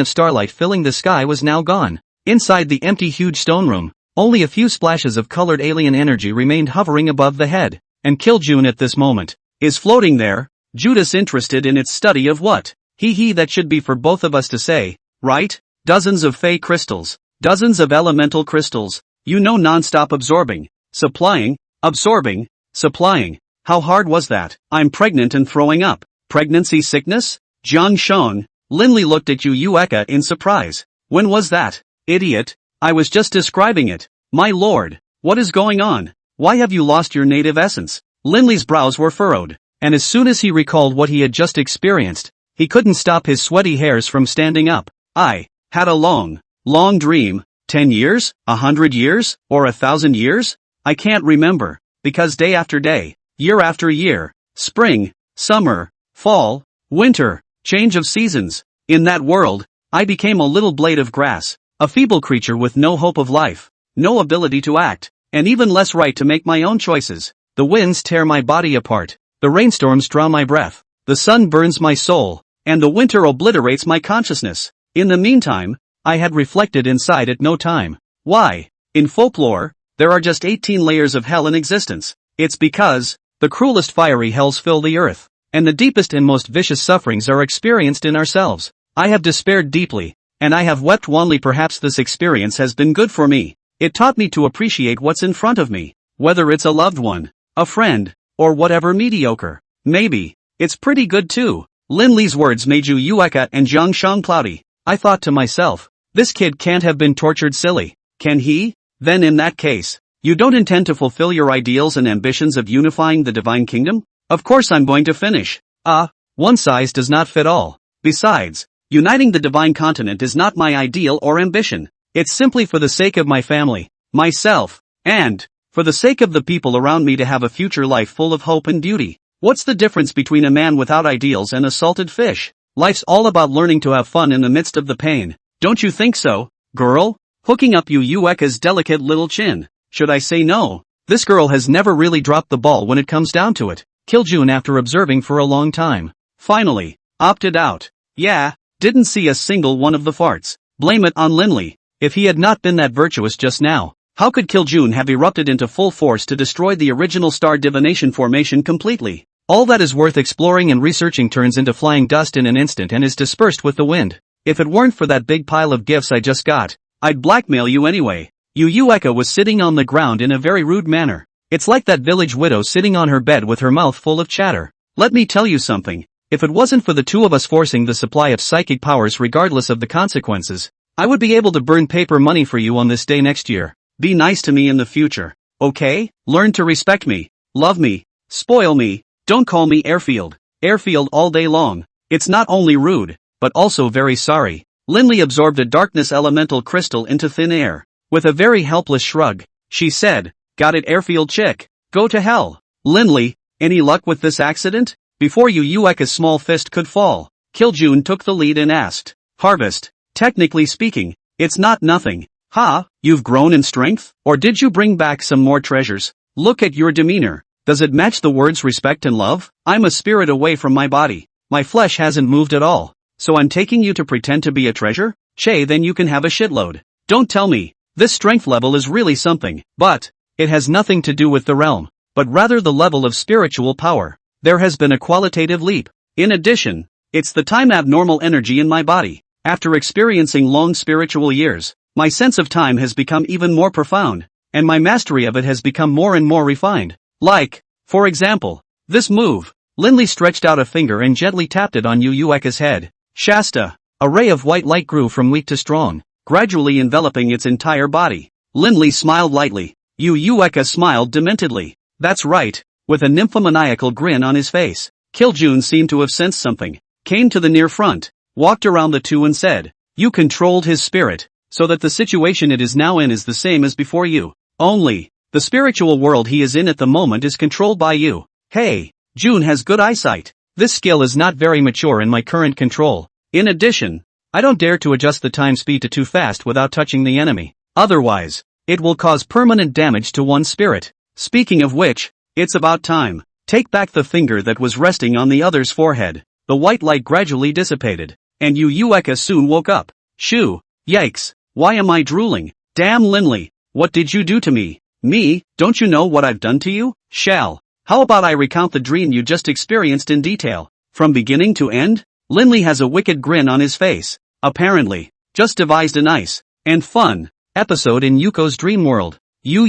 of starlight filling the sky was now gone. Inside the empty huge stone room, only a few splashes of colored alien energy remained hovering above the head. And Kiljun at this moment is floating there, Judas interested in its study of what? That should be for both of us to say, right? Dozens of fey crystals, dozens of elemental crystals, non-stop absorbing, supplying, absorbing, supplying. How hard was that? I'm pregnant and throwing up. Pregnancy sickness? Jiang Shong. Linley looked at Yueka in surprise. When was that? Idiot. I was just describing it. My lord, what is going on? Why have you lost your native essence? Linley's brows were furrowed, and as soon as he recalled what he had just experienced, he couldn't stop his sweaty hairs from standing up. I had a long dream. 10 years? 100 years? Or 1,000 years? I can't remember, because day after day, year after year, spring, summer, fall, winter, change of seasons. In that world, I became a little blade of grass, a feeble creature with no hope of life, no ability to act, and even less right to make my own choices. The winds tear my body apart, the rainstorms drown my breath, the sun burns my soul, and the winter obliterates my consciousness. In the meantime, I had reflected inside at no time. Why? In folklore, there are just 18 layers of hell in existence. It's because the cruelest fiery hells fill the earth, and the deepest and most vicious sufferings are experienced in ourselves. I have despaired deeply, and I have wept wanly. Perhaps this experience has been good for me. It taught me to appreciate what's in front of me, whether it's a loved one, a friend, or whatever mediocre. Maybe it's pretty good too. Linley's words made Yueka and Jiang Shang cloudy. I thought to myself, this kid can't have been tortured silly, can he? Then in that case, you don't intend to fulfill your ideals and ambitions of unifying the divine kingdom? Of course I'm going to finish. One size does not fit all. Besides, uniting the divine continent is not my ideal or ambition. It's simply for the sake of my family, myself, and for the sake of the people around me to have a future life full of hope and beauty. What's the difference between a man without ideals and a salted fish? Life's all about learning to have fun in the midst of the pain. Don't you think so, girl? Hooking up Yueka's delicate little chin. Should I say no? This girl has never really dropped the ball when it comes down to it. Kiljun after observing for a long time. Finally, opted out. Yeah, didn't see a single one of the farts. Blame it on Linley. If he had not been that virtuous just now, how could Kiljun have erupted into full force to destroy the original star divination formation completely? All that is worth exploring and researching turns into flying dust in an instant and is dispersed with the wind. If it weren't for that big pile of gifts I just got, I'd blackmail you anyway. Yu Eka was sitting on the ground in a very rude manner. It's like that village widow sitting on her bed with her mouth full of chatter. Let me tell you something. If it wasn't for the two of us forcing the supply of psychic powers regardless of the consequences, I would be able to burn paper money for you on this day next year. Be nice to me in the future. Okay? Learn to respect me. Love me. Spoil me. Don't call me Airfield. Airfield all day long. It's not only rude, but also very sorry. Linley absorbed a darkness elemental crystal into thin air. With a very helpless shrug, she said, "Got it, Airfield chick. Go to hell." Linley, any luck with this accident? Before Yu Eka's small fist could fall, Kiljun took the lead and asked, "Harvest, technically speaking, it's not nothing. Ha, you've grown in strength? Or did you bring back some more treasures? Look at your demeanor. Does it match the words respect and love? I'm a spirit away from my body. My flesh hasn't moved at all. So I'm taking you to pretend to be a treasure? Che, then you can have a shitload. Don't tell me. This strength level is really something. But it has nothing to do with the realm, but rather the level of spiritual power. There has been a qualitative leap. In addition, it's the time abnormal energy in my body. After experiencing long spiritual years, my sense of time has become even more profound, and my mastery of it has become more and more refined. Like, for example, this move. Linley stretched out a finger and gently tapped it on Yu Eka's head. Shasta. A ray of white light grew from weak to strong, gradually enveloping its entire body. Linley smiled lightly. Yu Eka smiled dementedly. That's right, with a nymphomaniacal grin on his face. Kiljun seemed to have sensed something, came to the near front, walked around the two and said, "You controlled his spirit, so that the situation it is now in is the same as before you. Only, the spiritual world he is in at the moment is controlled by you." Hey, June has good eyesight. This skill is not very mature in my current control. In addition, I don't dare to adjust the time speed to too fast without touching the enemy. Otherwise, it will cause permanent damage to one's spirit. Speaking of which, it's about time. Take back the finger that was resting on the other's forehead. The white light gradually dissipated, and Yu Eka soon woke up. Shoo, yikes, why am I drooling? Damn Linley, what did you do to me? Me, don't you know what I've done to you? How about I recount the dream you just experienced in detail, from beginning to end? Linley has a wicked grin on his face. Apparently, just devised a nice and fun episode in Yuko's dream world. You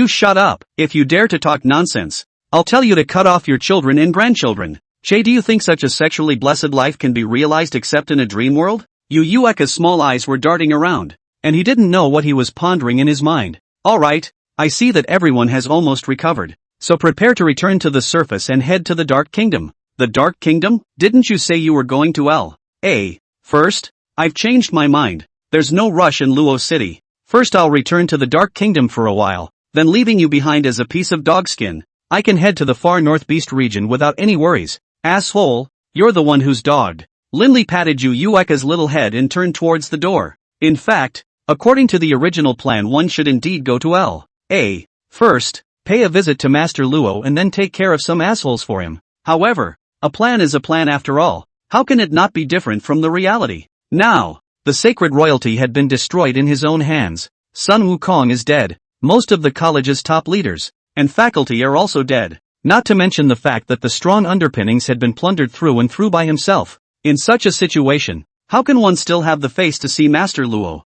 shut up. If you dare to talk nonsense, I'll tell you to cut off your children and grandchildren. Che, do you think such a sexually blessed life can be realized except in a dream world? Yu Eka's small eyes were darting around, and he didn't know what he was pondering in his mind. Alright, I see that everyone has almost recovered. So prepare to return to the surface and head to the Dark Kingdom. The Dark Kingdom? Didn't you say you were going to L.A. first? I've changed my mind. There's no rush in Luo City. First I'll return to the Dark Kingdom for a while, then leaving you behind as a piece of dogskin. I can head to the far north beast region without any worries. Asshole, you're the one who's dogged. Linley patted Yu Eka's little head and turned towards the door. In fact, according to the original plan, one should indeed go to L.A. first. Pay a visit to Master Luo and then take care of some assholes for him. However, a plan is a plan after all. How can it not be different from the reality? Now, the sacred royalty had been destroyed in his own hands. Sun Wukong is dead. Most of the college's top leaders and faculty are also dead. Not to mention the fact that the strong underpinnings had been plundered through and through by himself. In such a situation, how can one still have the face to see Master Luo?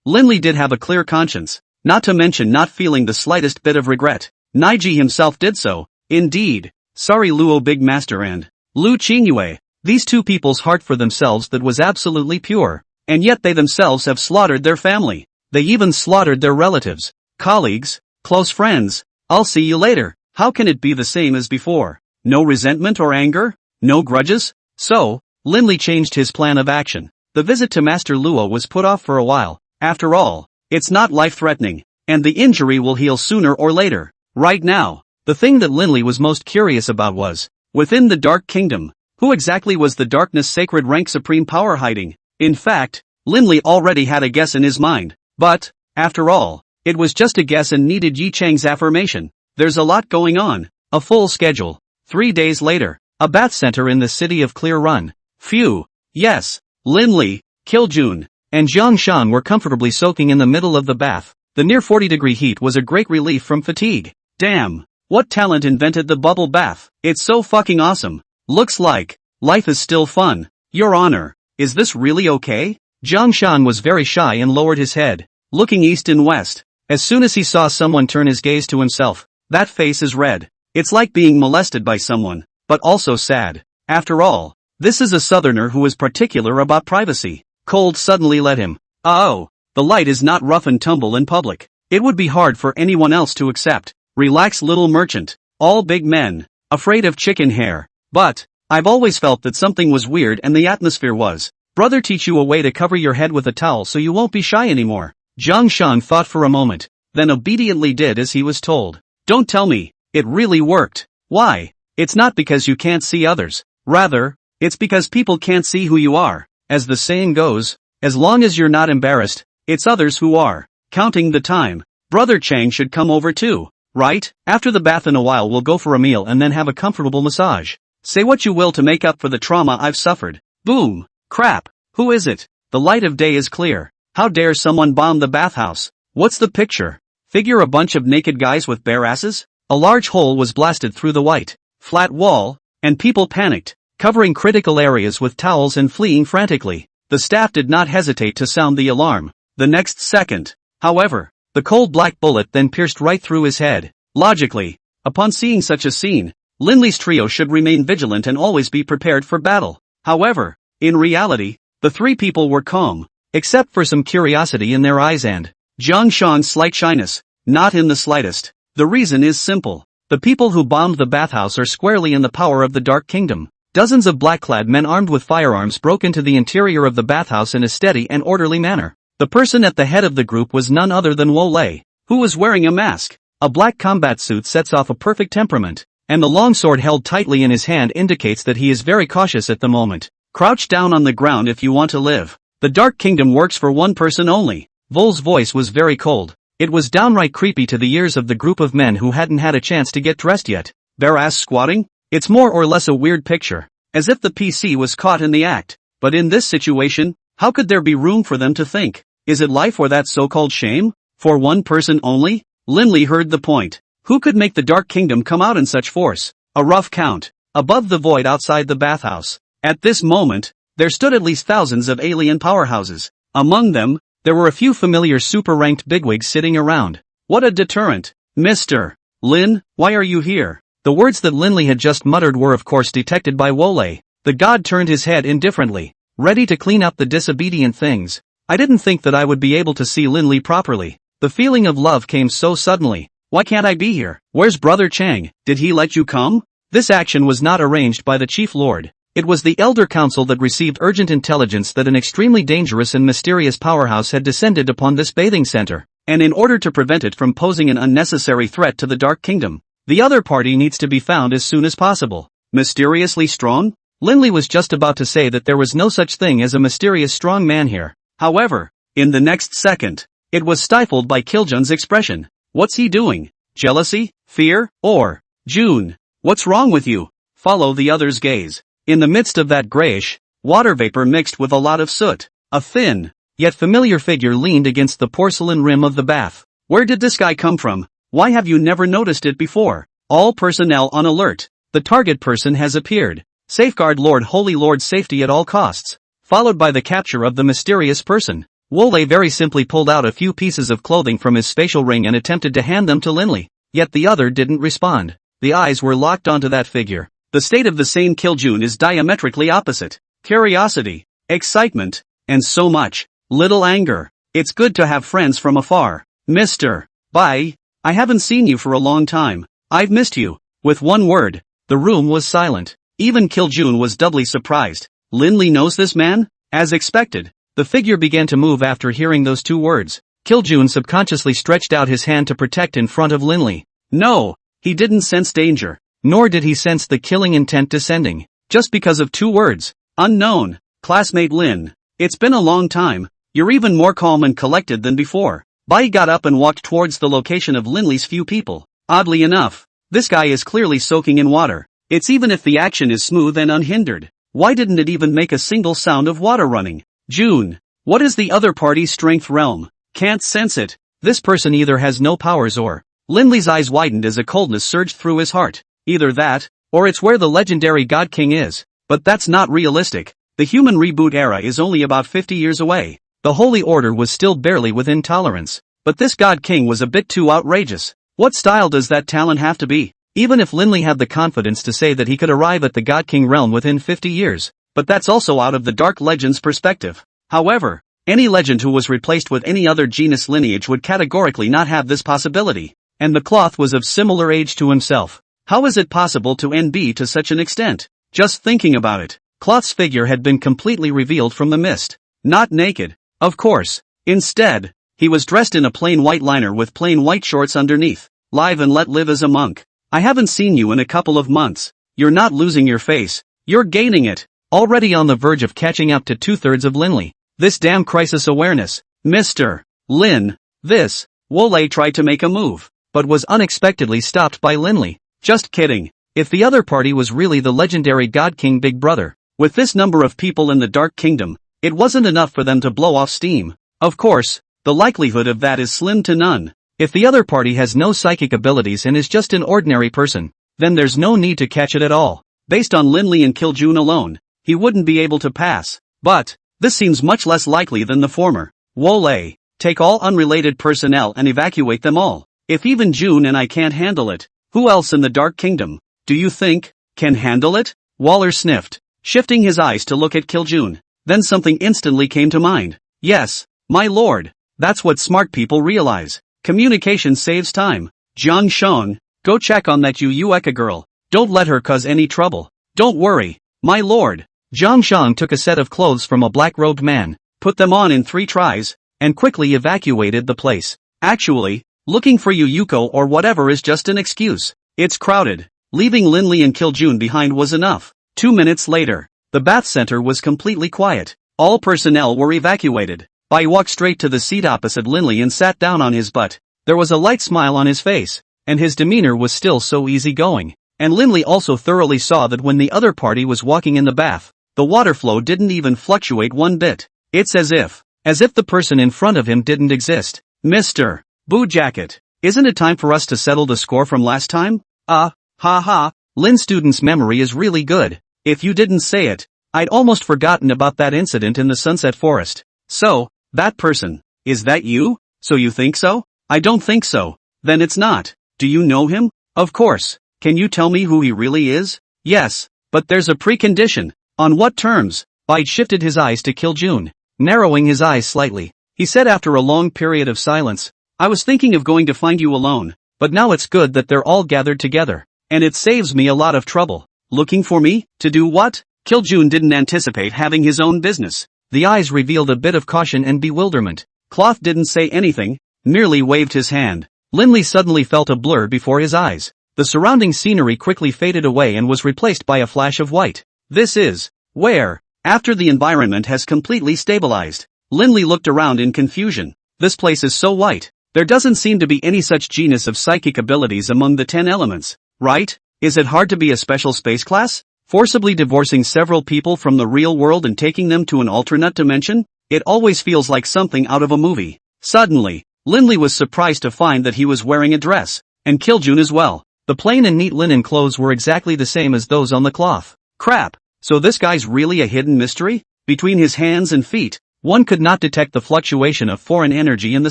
Linley did have a clear conscience. Not to mention not feeling the slightest bit of regret. Naiji himself did so. Indeed. Sorry Luo Big Master and Lu Qingyue. These two people's heart for themselves that was absolutely pure. And yet they themselves have slaughtered their family. They even slaughtered their relatives, colleagues, close friends. I'll see you later. How can it be the same as before? No resentment or anger? No grudges? So, Linley changed his plan of action. The visit to Master Luo was put off for a while. After all, it's not life-threatening, and the injury will heal sooner or later. Right now, the thing that Linley was most curious about was, within the Dark Kingdom, who exactly was the Darkness Sacred Rank Supreme Power hiding? In fact, Linley already had a guess in his mind. But, after all, it was just a guess and needed Yi Chang's affirmation. There's a lot going on. A full schedule. 3 days later. A bath center in the city of Clear Run. Phew. Yes. Linley, Kiljun, and Jiang Shan were comfortably soaking in the middle of the bath. The near 40-degree heat was a great relief from fatigue. Damn. What talent invented the bubble bath? It's so fucking awesome. Looks like life is still fun. Your Honor, is this really okay? Jiang Shan was very shy and lowered his head, looking east and west. As soon as he saw someone turn his gaze to himself, that face is red. It's like being molested by someone, but also sad. After all, this is a southerner who is particular about privacy. Cold suddenly led him. Oh, the light is not rough and tumble in public. It would be hard for anyone else to accept. Relax, little merchant. All big men, afraid of chicken hair. But I've always felt that something was weird and the atmosphere was. Brother, teach you a way to cover your head with a towel so you won't be shy anymore. Jiang Shan thought for a moment, then obediently did as he was told. Don't tell me, it really worked. Why? It's not because you can't see others. Rather, it's because people can't see who you are. As the saying goes, as long as you're not embarrassed, it's others who are. Counting the time. Brother Chang should come over too, right? After the bath in a while we'll go for a meal and then have a comfortable massage. Say what you will to make up for the trauma I've suffered. Boom. Crap. Who is it? The light of day is clear. How dare someone bomb the bathhouse? What's the picture? Figure a bunch of naked guys with bare asses? A large hole was blasted through the white, flat wall, and people panicked, covering critical areas with towels and fleeing frantically. The staff did not hesitate to sound the alarm. The next second, however, the cold black bullet then pierced right through his head. Logically, upon seeing such a scene, Linley's trio should remain vigilant and always be prepared for battle. However, in reality, the three people were calm, except for some curiosity in their eyes and Jiang Shan's slight shyness. Not in the slightest. The reason is simple. The people who bombed the bathhouse are squarely in the power of the Dark Kingdom. Dozens of black-clad men armed with firearms broke into the interior of the bathhouse in a steady and orderly manner. The person at the head of the group was none other than Wo Lei, who was wearing a mask. A black combat suit sets off a perfect temperament, and the long sword held tightly in his hand indicates that he is very cautious at the moment. Crouch down on the ground if you want to live. The Dark Kingdom works for one person only. Vol's voice was very cold. It was downright creepy to the ears of the group of men who hadn't had a chance to get dressed yet. Bare ass squatting? It's more or less a weird picture. As if the PC was caught in the act. But in this situation, how could there be room for them to think? Is it life or that so-called shame? For one person only? Linley heard the point. Who could make the Dark Kingdom come out in such force? A rough count. Above the void outside the bathhouse. At this moment, there stood at least thousands of alien powerhouses. Among them, there were a few familiar super-ranked bigwigs sitting around. What a deterrent. Mr. Lin, why are you here? The words that Linley had just muttered were of course detected by Wo Lei. The god turned his head indifferently, ready to clean up the disobedient things. I didn't think that I would be able to see Linley properly. The feeling of love came so suddenly. Why can't I be here? Where's Brother Chang? Did he let you come? This action was not arranged by the Chief Lord. It was the Elder Council that received urgent intelligence that an extremely dangerous and mysterious powerhouse had descended upon this bathing center, and in order to prevent it from posing an unnecessary threat to the Dark Kingdom, the other party needs to be found as soon as possible. Mysteriously strong? Linley was just about to say that there was no such thing as a mysterious strong man here. However, in the next second, it was stifled by Kiljun's expression. What's he doing? Jealousy? Fear? Or, June, what's wrong with you? Follow the other's gaze. In the midst of that grayish, water vapor mixed with a lot of soot, a thin, yet familiar figure leaned against the porcelain rim of the bath. Where did this guy come from? Why have you never noticed it before? All personnel on alert. The target person has appeared. Safeguard Lord Holy Lord's safety at all costs. Followed by the capture of the mysterious person. Wo Lei very simply pulled out a few pieces of clothing from his spatial ring and attempted to hand them to Linley. Yet the other didn't respond. The eyes were locked onto that figure. The state of the sane Kiljun is diametrically opposite. Curiosity, excitement, and so much little anger. It's good to have friends from afar. Mr. Bye. I haven't seen you for a long time. I've missed you. With one word, the room was silent. Even Kiljun was doubly surprised. Linley knows this man? As expected, the figure began to move after hearing those two words. Kiljun subconsciously stretched out his hand to protect in front of Linley. No, he didn't sense danger. Nor did he sense the killing intent descending. Just because of two words. Unknown. Classmate Lin. It's been a long time. You're even more calm and collected than before. Bai got up and walked towards the location of Linley's few people. Oddly enough, This guy is clearly soaking in water. It's even if the action is smooth and unhindered. Why didn't it even make a single sound of water running? June. What is the other party's strength realm? Can't sense it. This person either has no powers or... Linley's eyes widened as a coldness surged through his heart. Either that, or it's where the legendary God King is. But that's not realistic. The human reboot era is only about 50 years away. The Holy Order was still barely within tolerance. But this God King was a bit too outrageous. What style does that talent have to be? Even if Linley had the confidence to say that he could arrive at the God King realm within 50 years. But that's also out of the Dark Legend's perspective. However, any legend who was replaced with any other genus lineage would categorically not have this possibility. And the cloth was of similar age to himself. How is it possible to NB to such an extent? Just thinking about it. Cloth's figure had been completely revealed from the mist. Not naked, of course. Instead, he was dressed in a plain white liner with plain white shorts underneath. Live and let live as a monk. I haven't seen you in a couple of months. You're not losing your face. You're gaining it. Already on the verge of catching up to 2/3 of Linley. This damn crisis awareness. Mr. Lin. This. Wole tried to make a move, but was unexpectedly stopped by Linley. Just kidding. If the other party was really the legendary God King Big Brother, with this number of people in the Dark Kingdom, it wasn't enough for them to blow off steam. Of course, the likelihood of that is slim to none. If the other party has no psychic abilities and is just an ordinary person, then there's no need to catch it at all. Based on Linley and Kiljun alone, he wouldn't be able to pass. But, this seems much less likely than the former. Wole, take all unrelated personnel and evacuate them all. If even June and I can't handle it, who else in the Dark Kingdom, do you think, can handle it? Waller sniffed, shifting his eyes to look at Kiljun. Then something instantly came to mind. Yes, my lord. That's what smart people realize. Communication saves time. Jiang Sheng, go check on that Yueka girl. Don't let her cause any trouble. Don't worry, my lord. Jiang Sheng took a set of clothes from a black-robed man, put them on in 3 tries, and quickly evacuated the place. Actually, looking for Yuyuko or whatever is just an excuse. It's crowded. Leaving Linley and Kiljun behind was enough. 2 minutes later, the bath center was completely quiet. All personnel were evacuated. Bai walked straight to the seat opposite Linley and sat down on his butt. There was a light smile on his face, and his demeanor was still so easygoing. And Linley also thoroughly saw that when the other party was walking in the bath, the water flow didn't even fluctuate one bit. It's as if the person in front of him didn't exist. Mr. Boo Jacket, isn't it time for us to settle the score from last time? Ha. Lin student's memory is really good. If you didn't say it, I'd almost forgotten about that incident in the Sunset Forest. So, that person, is that you? So you think so? I don't think so. Then it's not. Do you know him? Of course. Can you tell me who he really is? Yes, but there's a precondition. On what terms? Bite shifted his eyes to Kiljun, narrowing his eyes slightly. He said after a long period of silence, I was thinking of going to find you alone, but now it's good that they're all gathered together. And it saves me a lot of trouble. Looking for me? To do what? Kiljun didn't anticipate having his own business. The eyes revealed a bit of caution and bewilderment. Cloth didn't say anything, merely waved his hand. Linley suddenly felt a blur before his eyes. The surrounding scenery quickly faded away and was replaced by a flash of white. This is where, after the environment has completely stabilized. Linley looked around in confusion. This place is so white. There doesn't seem to be any such genus of psychic abilities among the 10 elements, right? Is it hard to be a special space class? Forcibly divorcing several people from the real world and taking them to an alternate dimension? It always feels like something out of a movie. Suddenly, Linley was surprised to find that he was wearing a dress, and Kiljun as well. The plain and neat linen clothes were exactly the same as those on the cloth. Crap, so this guy's really a hidden mystery? Between his hands and feet, one could not detect the fluctuation of foreign energy in the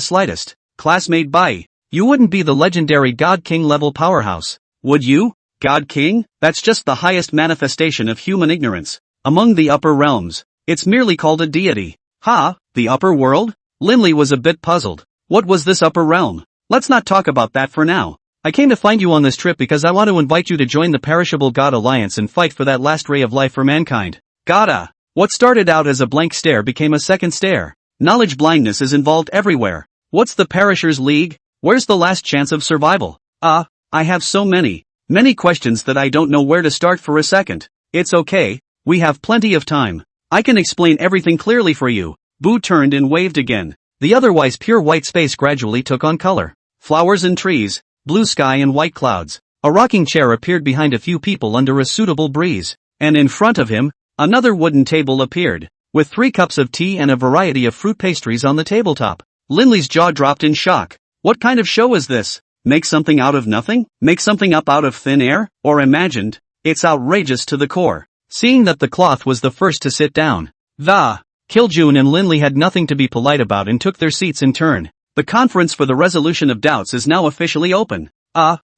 slightest. Classmate Bai, you wouldn't be the legendary God King level powerhouse, would you? God King? That's just the highest manifestation of human ignorance. Among the upper realms, it's merely called a deity. Ha, the upper world? Linley was a bit puzzled. What was this upper realm? Let's not talk about that for now. I came to find you on this trip because I want to invite you to join the Perishable God Alliance and fight for that last ray of life for mankind. Gotta. What started out as a blank stare became a second stare. Knowledge blindness is involved everywhere. What's the Perishers League? Where's the last chance of survival? I have so many questions that I don't know where to start for a second. It's okay, we have plenty of time. I can explain everything clearly for you. Boo turned and waved again. The otherwise pure white space gradually took on color. Flowers and trees, blue sky and white clouds. A rocking chair appeared behind a few people under a suitable breeze, and in front of him, another wooden table appeared, with 3 cups of tea and a variety of fruit pastries on the tabletop. Linley's jaw dropped in shock. What kind of show is this? Make something out of nothing? Make something up out of thin air? Or imagined? It's outrageous to the core. Seeing that the cloth was the first to sit down, Kiljun and Linley had nothing to be polite about and took their seats in turn. The conference for the resolution of doubts is now officially open.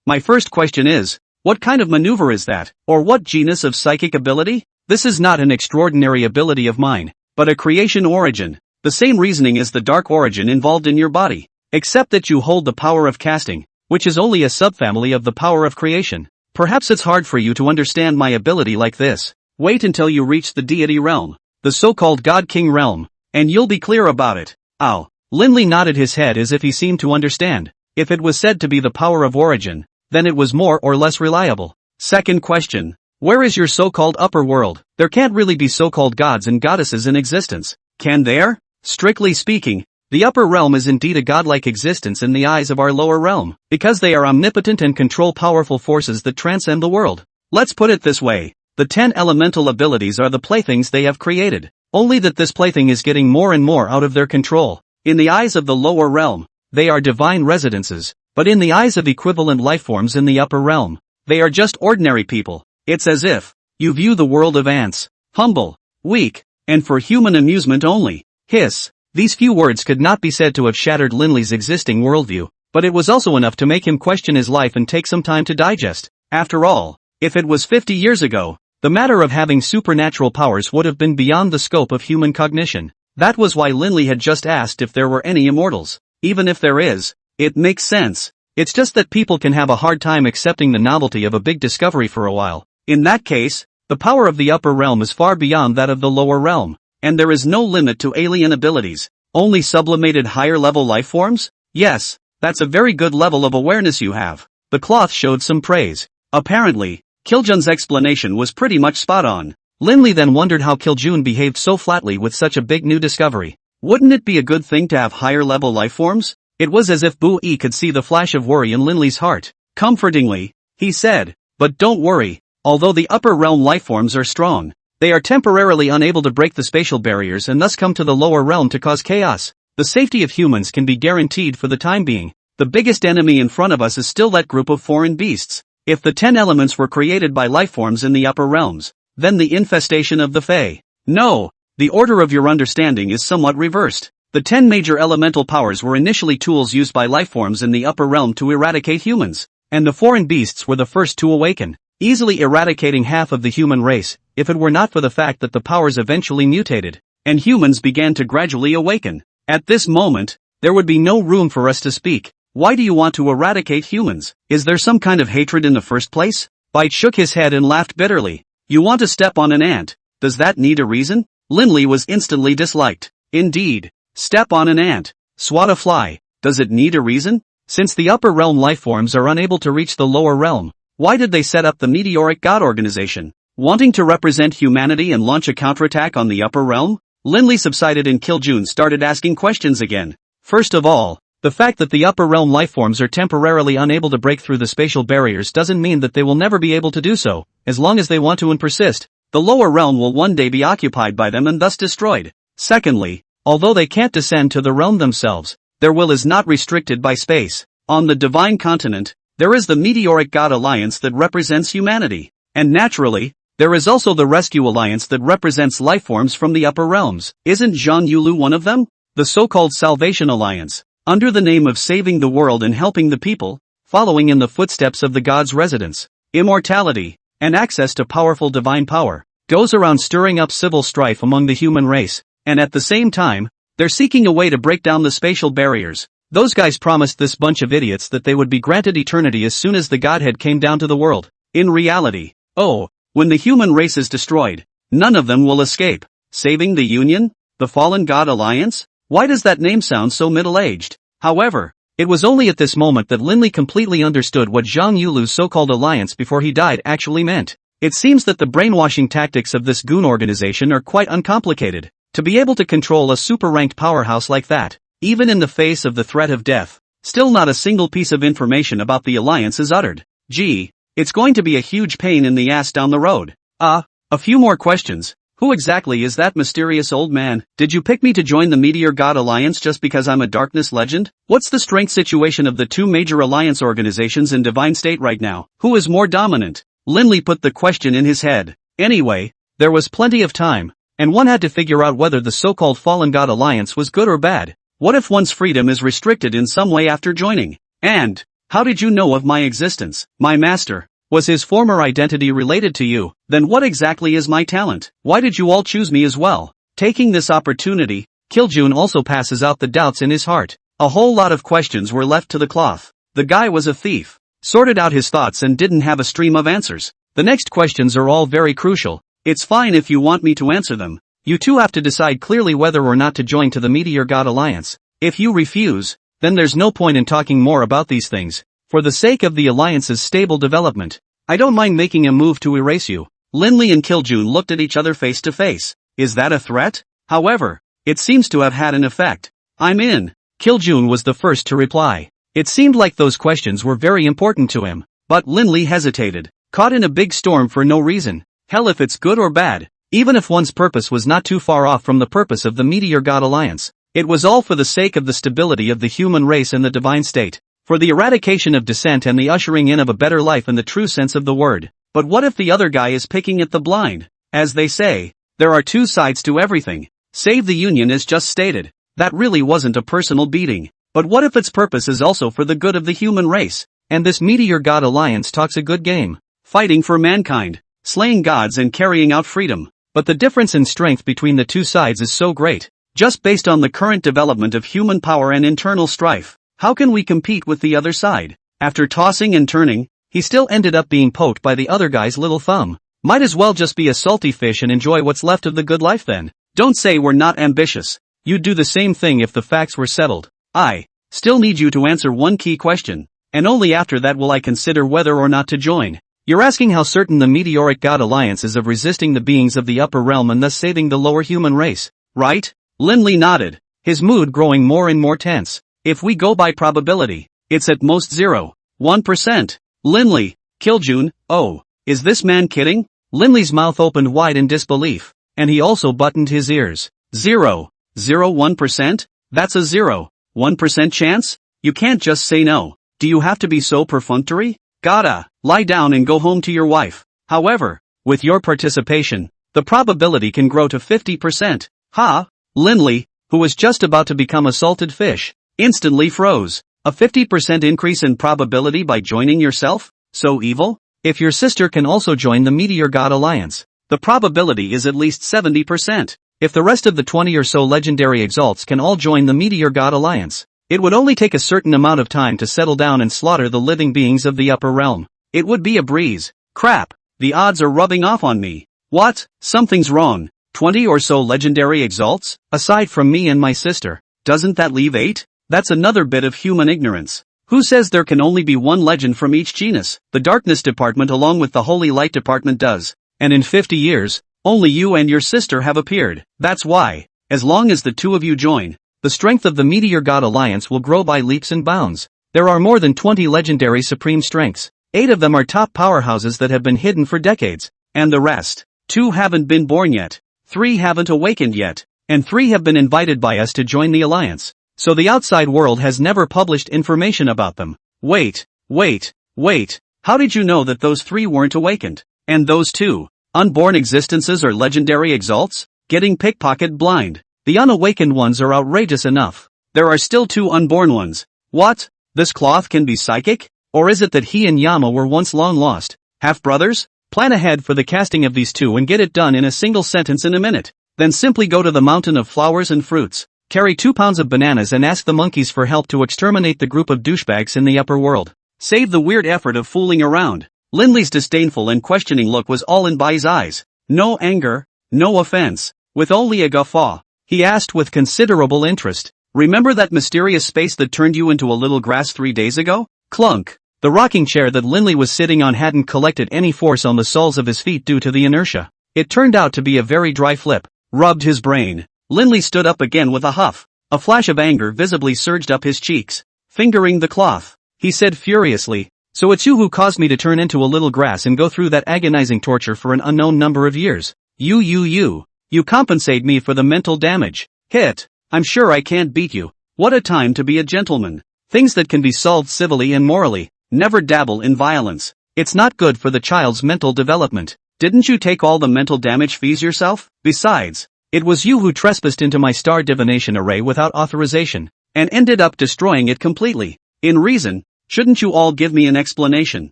My first question is, what kind of maneuver is that? Or what genus of psychic ability? This is not an extraordinary ability of mine, but a creation origin. The same reasoning as the dark origin involved in your body, except that you hold the power of casting, which is only a subfamily of the power of creation. Perhaps it's hard for you to understand my ability like this. Wait until you reach the deity realm, the so-called God-King realm, and you'll be clear about it. Ow. Linley nodded his head as if he seemed to understand. If it was said to be the power of origin, then it was more or less reliable. Second question. Where is your so-called upper world? There can't really be so-called gods and goddesses in existence, can there? Strictly speaking, the upper realm is indeed a godlike existence in the eyes of our lower realm, because they are omnipotent and control powerful forces that transcend the world. Let's put it this way. The 10 elemental abilities are the playthings they have created, only that this plaything is getting more and more out of their control. In the eyes of the lower realm, they are divine residences, but in the eyes of equivalent lifeforms in the upper realm, they are just ordinary people. It's as if you view the world of ants, humble, weak, and for human amusement only. Hiss. These few words could not be said to have shattered Linley's existing worldview, but it was also enough to make him question his life and take some time to digest. After all, if it was 50 years ago, the matter of having supernatural powers would have been beyond the scope of human cognition. That was why Linley had just asked if there were any immortals. Even if there is, it makes sense. It's just that people can have a hard time accepting the novelty of a big discovery for a while. In that case, the power of the upper realm is far beyond that of the lower realm, and there is no limit to alien abilities. Only sublimated higher-level life forms? Yes, that's a very good level of awareness you have. The cloth showed some praise. Apparently, Kiljun's explanation was pretty much spot on. Linley then wondered how Kiljun behaved so flatly with such a big new discovery. Wouldn't it be a good thing to have higher-level life forms? It was as if Bu Yi could see the flash of worry in Linley's heart. Comfortingly, he said, but don't worry, although the upper realm lifeforms are strong, they are temporarily unable to break the spatial barriers and thus come to the lower realm to cause chaos. The safety of humans can be guaranteed for the time being. The biggest enemy in front of us is still that group of foreign beasts. If the 10 elements were created by lifeforms in the upper realms, then the infestation of the Fae. No, the order of your understanding is somewhat reversed. The 10 major elemental powers were initially tools used by lifeforms in the upper realm to eradicate humans, and the foreign beasts were the first to awaken, easily eradicating half of the human race, if it were not for the fact that the powers eventually mutated, and humans began to gradually awaken. At this moment, there would be no room for us to speak. Why do you want to eradicate humans? Is there some kind of hatred in the first place? Bite shook his head and laughed bitterly. You want to step on an ant? Does that need a reason? Linley was instantly disliked. Indeed. Step on an ant. Swat a fly. Does it need a reason? Since the upper realm lifeforms are unable to reach the lower realm, why did they set up the meteoric god organization? Wanting to represent humanity and launch a counterattack on the upper realm? Linley subsided and Kiljun started asking questions again. First of all, the fact that the upper realm lifeforms are temporarily unable to break through the spatial barriers doesn't mean that they will never be able to do so. As long as they want to and persist, the lower realm will one day be occupied by them and thus destroyed. Secondly, although they can't descend to the realm themselves, their will is not restricted by space. On the divine continent, there is the meteoric god alliance that represents humanity. And naturally, there is also the rescue alliance that represents lifeforms from the upper realms. Isn't Zhang Yulu one of them? The so-called Salvation Alliance, under the name of saving the world and helping the people, following in the footsteps of the god's residence, immortality, and access to powerful divine power, goes around stirring up civil strife among the human race, and at the same time, they're seeking a way to break down the spatial barriers. Those guys promised this bunch of idiots that they would be granted eternity as soon as the godhead came down to the world. In reality, when the human race is destroyed, none of them will escape. Saving the Union? The Fallen God Alliance? Why does that name sound so middle-aged? However, it was only at this moment that Linley completely understood what Zhang Yulu's so-called alliance before he died actually meant. It seems that the brainwashing tactics of this goon organization are quite uncomplicated. To be able to control a super-ranked powerhouse like that, even in the face of the threat of death, still not a single piece of information about the alliance is uttered. Gee, It's going to be a huge pain in the ass down the road. A few more questions. Who exactly is that mysterious old man? Did you pick me to join the Meteor God Alliance just because I'm a darkness legend? What's the strength situation of the two major alliance organizations in Divine State right now? Who is more dominant? Linley put the question in his head. Anyway, there was plenty of time, and one had to figure out whether the so-called Fallen God Alliance was good or bad. What if one's freedom is restricted in some way after joining? And, how did you know of my existence, my master? Was his former identity related to you? Then what exactly is my talent? Why did you all choose me as well? Taking this opportunity, Kiljun also passes out the doubts in his heart. A whole lot of questions were left to the cloth. The guy was a thief, sorted out his thoughts and didn't have a stream of answers. The next questions are all very crucial. It's fine if you want me to answer them. You two have to decide clearly whether or not to join to the Meteor God Alliance. If you refuse, then there's no point in talking more about these things. For the sake of the Alliance's stable development, I don't mind making a move to erase you. Linley and Kiljun looked at each other face to face. Is that a threat? However, it seems to have had an effect. I'm in. Kiljun was the first to reply. It seemed like those questions were very important to him. But Linley hesitated, caught in a big storm for no reason. Hell, if it's good or bad, even if one's purpose was not too far off from the purpose of the Meteor God Alliance, it was all for the sake of the stability of the human race and the divine state. For the eradication of dissent and the ushering in of a better life in the true sense of the word. But what if the other guy is picking at the blind? As they say, there are two sides to everything. Save the Union as just stated. That really wasn't a personal beating. But what if its purpose is also for the good of the human race? And this Meteor God Alliance talks a good game. Fighting for mankind, slaying gods and carrying out freedom. But the difference in strength between the two sides is so great. Just based on the current development of human power and internal strife. How can we compete with the other side? After tossing and turning, he still ended up being poked by the other guy's little thumb. Might as well just be a salty fish and enjoy what's left of the good life then. Don't say we're not ambitious. You'd do the same thing if the facts were settled. I still need you to answer one key question, and only after that will I consider whether or not to join. You're asking how certain the Meteoric God Alliance is of resisting the beings of the upper realm and thus saving the lower human race, right? Linley nodded, his mood growing more and more tense. If we go by probability, it's at most 0.1%. Linley, Kiljun, oh, is this man kidding? Linley's mouth opened wide in disbelief, and he also buttoned his ears. 0.01%? That's a 0.1% chance? You can't just say no. Do you have to be so perfunctory? Gotta lie down and go home to your wife. However, with your participation, the probability can grow to 50%. Ha! Linley, who was just about to become a salted fish, instantly froze. A 50% increase in probability by joining yourself? So evil? If your sister can also join the Meteor God Alliance, the probability is at least 70%. If the rest of the 20 or so legendary exalts can all join the Meteor God Alliance, it would only take a certain amount of time to settle down and slaughter the living beings of the upper realm. It would be a breeze. Crap, the odds are rubbing off on me. What? Something's wrong. 20 or so legendary exalts? Aside from me and my sister, doesn't that leave 8? That's another bit of human ignorance. Who says there can only be one legend from each genus? The Darkness Department along with the Holy Light Department does. And in 50 years, only you and your sister have appeared. That's why, as long as the two of you join, the strength of the Meteor God Alliance will grow by leaps and bounds. There are more than 20 legendary supreme strengths. 8 of them are top powerhouses that have been hidden for decades. And the rest, 2 haven't been born yet, 3 haven't awakened yet, and 3 have been invited by us to join the Alliance. So the outside world has never published information about them. Wait. How did you know that those 3 weren't awakened? And those 2, unborn existences are legendary exalts? Getting pickpocket blind. The unawakened ones are outrageous enough. There are still 2 unborn ones. What? This cloth can be psychic? Or is it that he and Yama were once long lost half-brothers? Plan ahead for the casting of these 2 and get it done in a single sentence in a minute. Then simply go to the mountain of flowers and fruits. Carry 2 pounds of bananas and ask the monkeys for help to exterminate the group of douchebags in the upper world. Save the weird effort of fooling around. Linley's disdainful and questioning look was all in Bai's eyes. No anger, no offense, with only a guffaw. He asked with considerable interest, remember that mysterious space that turned you into a little grass 3 days ago? Clunk. The rocking chair that Linley was sitting on hadn't collected any force on the soles of his feet due to the inertia. It turned out to be a very dry flip. Rubbed his brain. Linley stood up again with a huff. A flash of anger visibly surged up his cheeks. Fingering the cloth, he said furiously, So it's you who caused me to turn into a little grass and go through that agonizing torture for an unknown number of years. You compensate me for the mental damage. Hit. I'm sure I can't beat you. What a time to be a gentleman. Things that can be solved civilly and morally. Never dabble in violence. It's not good for the child's mental development. Didn't you take all the mental damage fees yourself? Besides, it was you who trespassed into my star divination array without authorization, and ended up destroying it completely. In reason, shouldn't you all give me an explanation?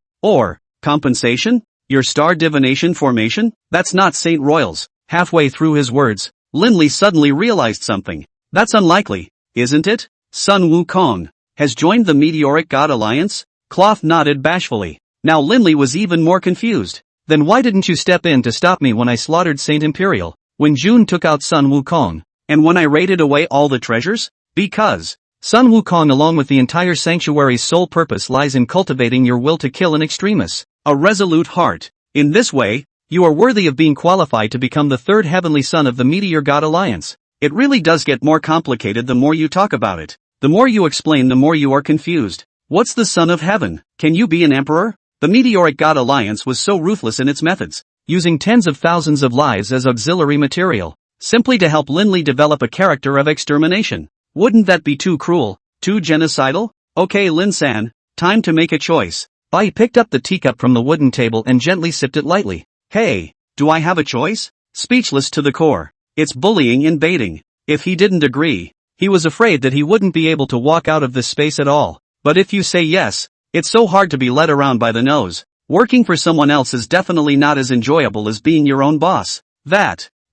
Or, compensation? Your star divination formation? That's not St. Royals. Halfway through his words, Linley suddenly realized something. That's unlikely, isn't it? Sun Wukong has joined the Meteoric God Alliance? Cloth nodded bashfully. Now Linley was even more confused. Then why didn't you step in to stop me when I slaughtered Saint Imperial, when June took out Sun Wukong, and when I raided away all the treasures? Because Sun Wukong along with the entire sanctuary's sole purpose lies in cultivating your will to kill an extremist, a resolute heart. In this way, you are worthy of being qualified to become the third heavenly son of the Meteor God Alliance. It really does get more complicated the more you talk about it. The more you explain the more you are confused. What's the son of heaven? Can you be an emperor? The Meteoric God Alliance was so ruthless in its methods, using tens of thousands of lives as auxiliary material, simply to help Linley develop a character of extermination. Wouldn't that be too cruel, too genocidal? Okay Lin-san, time to make a choice. Bai picked up the teacup from the wooden table and gently sipped it lightly. Hey, do I have a choice? Speechless to the core. It's bullying and baiting. If he didn't agree, he was afraid that he wouldn't be able to walk out of this space at all. But if you say yes, it's so hard to be led around by the nose. Working for someone else is definitely not as enjoyable as being your own boss.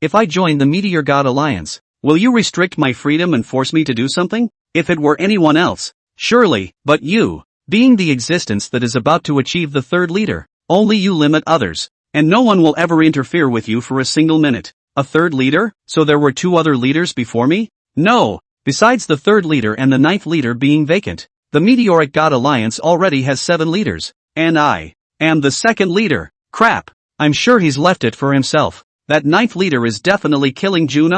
If I join the Meteor God Alliance, will you restrict my freedom and force me to do something? If it were anyone else, surely, but you, being the existence that is about to achieve the third leader, only you limit others, and no one will ever interfere with you for a single minute. A third leader? So there were two other leaders before me? No, besides the third leader and the ninth leader being vacant. The Meteoric God Alliance already has 7 leaders, and I am the second leader. Crap, I'm sure he's left it for himself. That ninth leader is definitely killing June.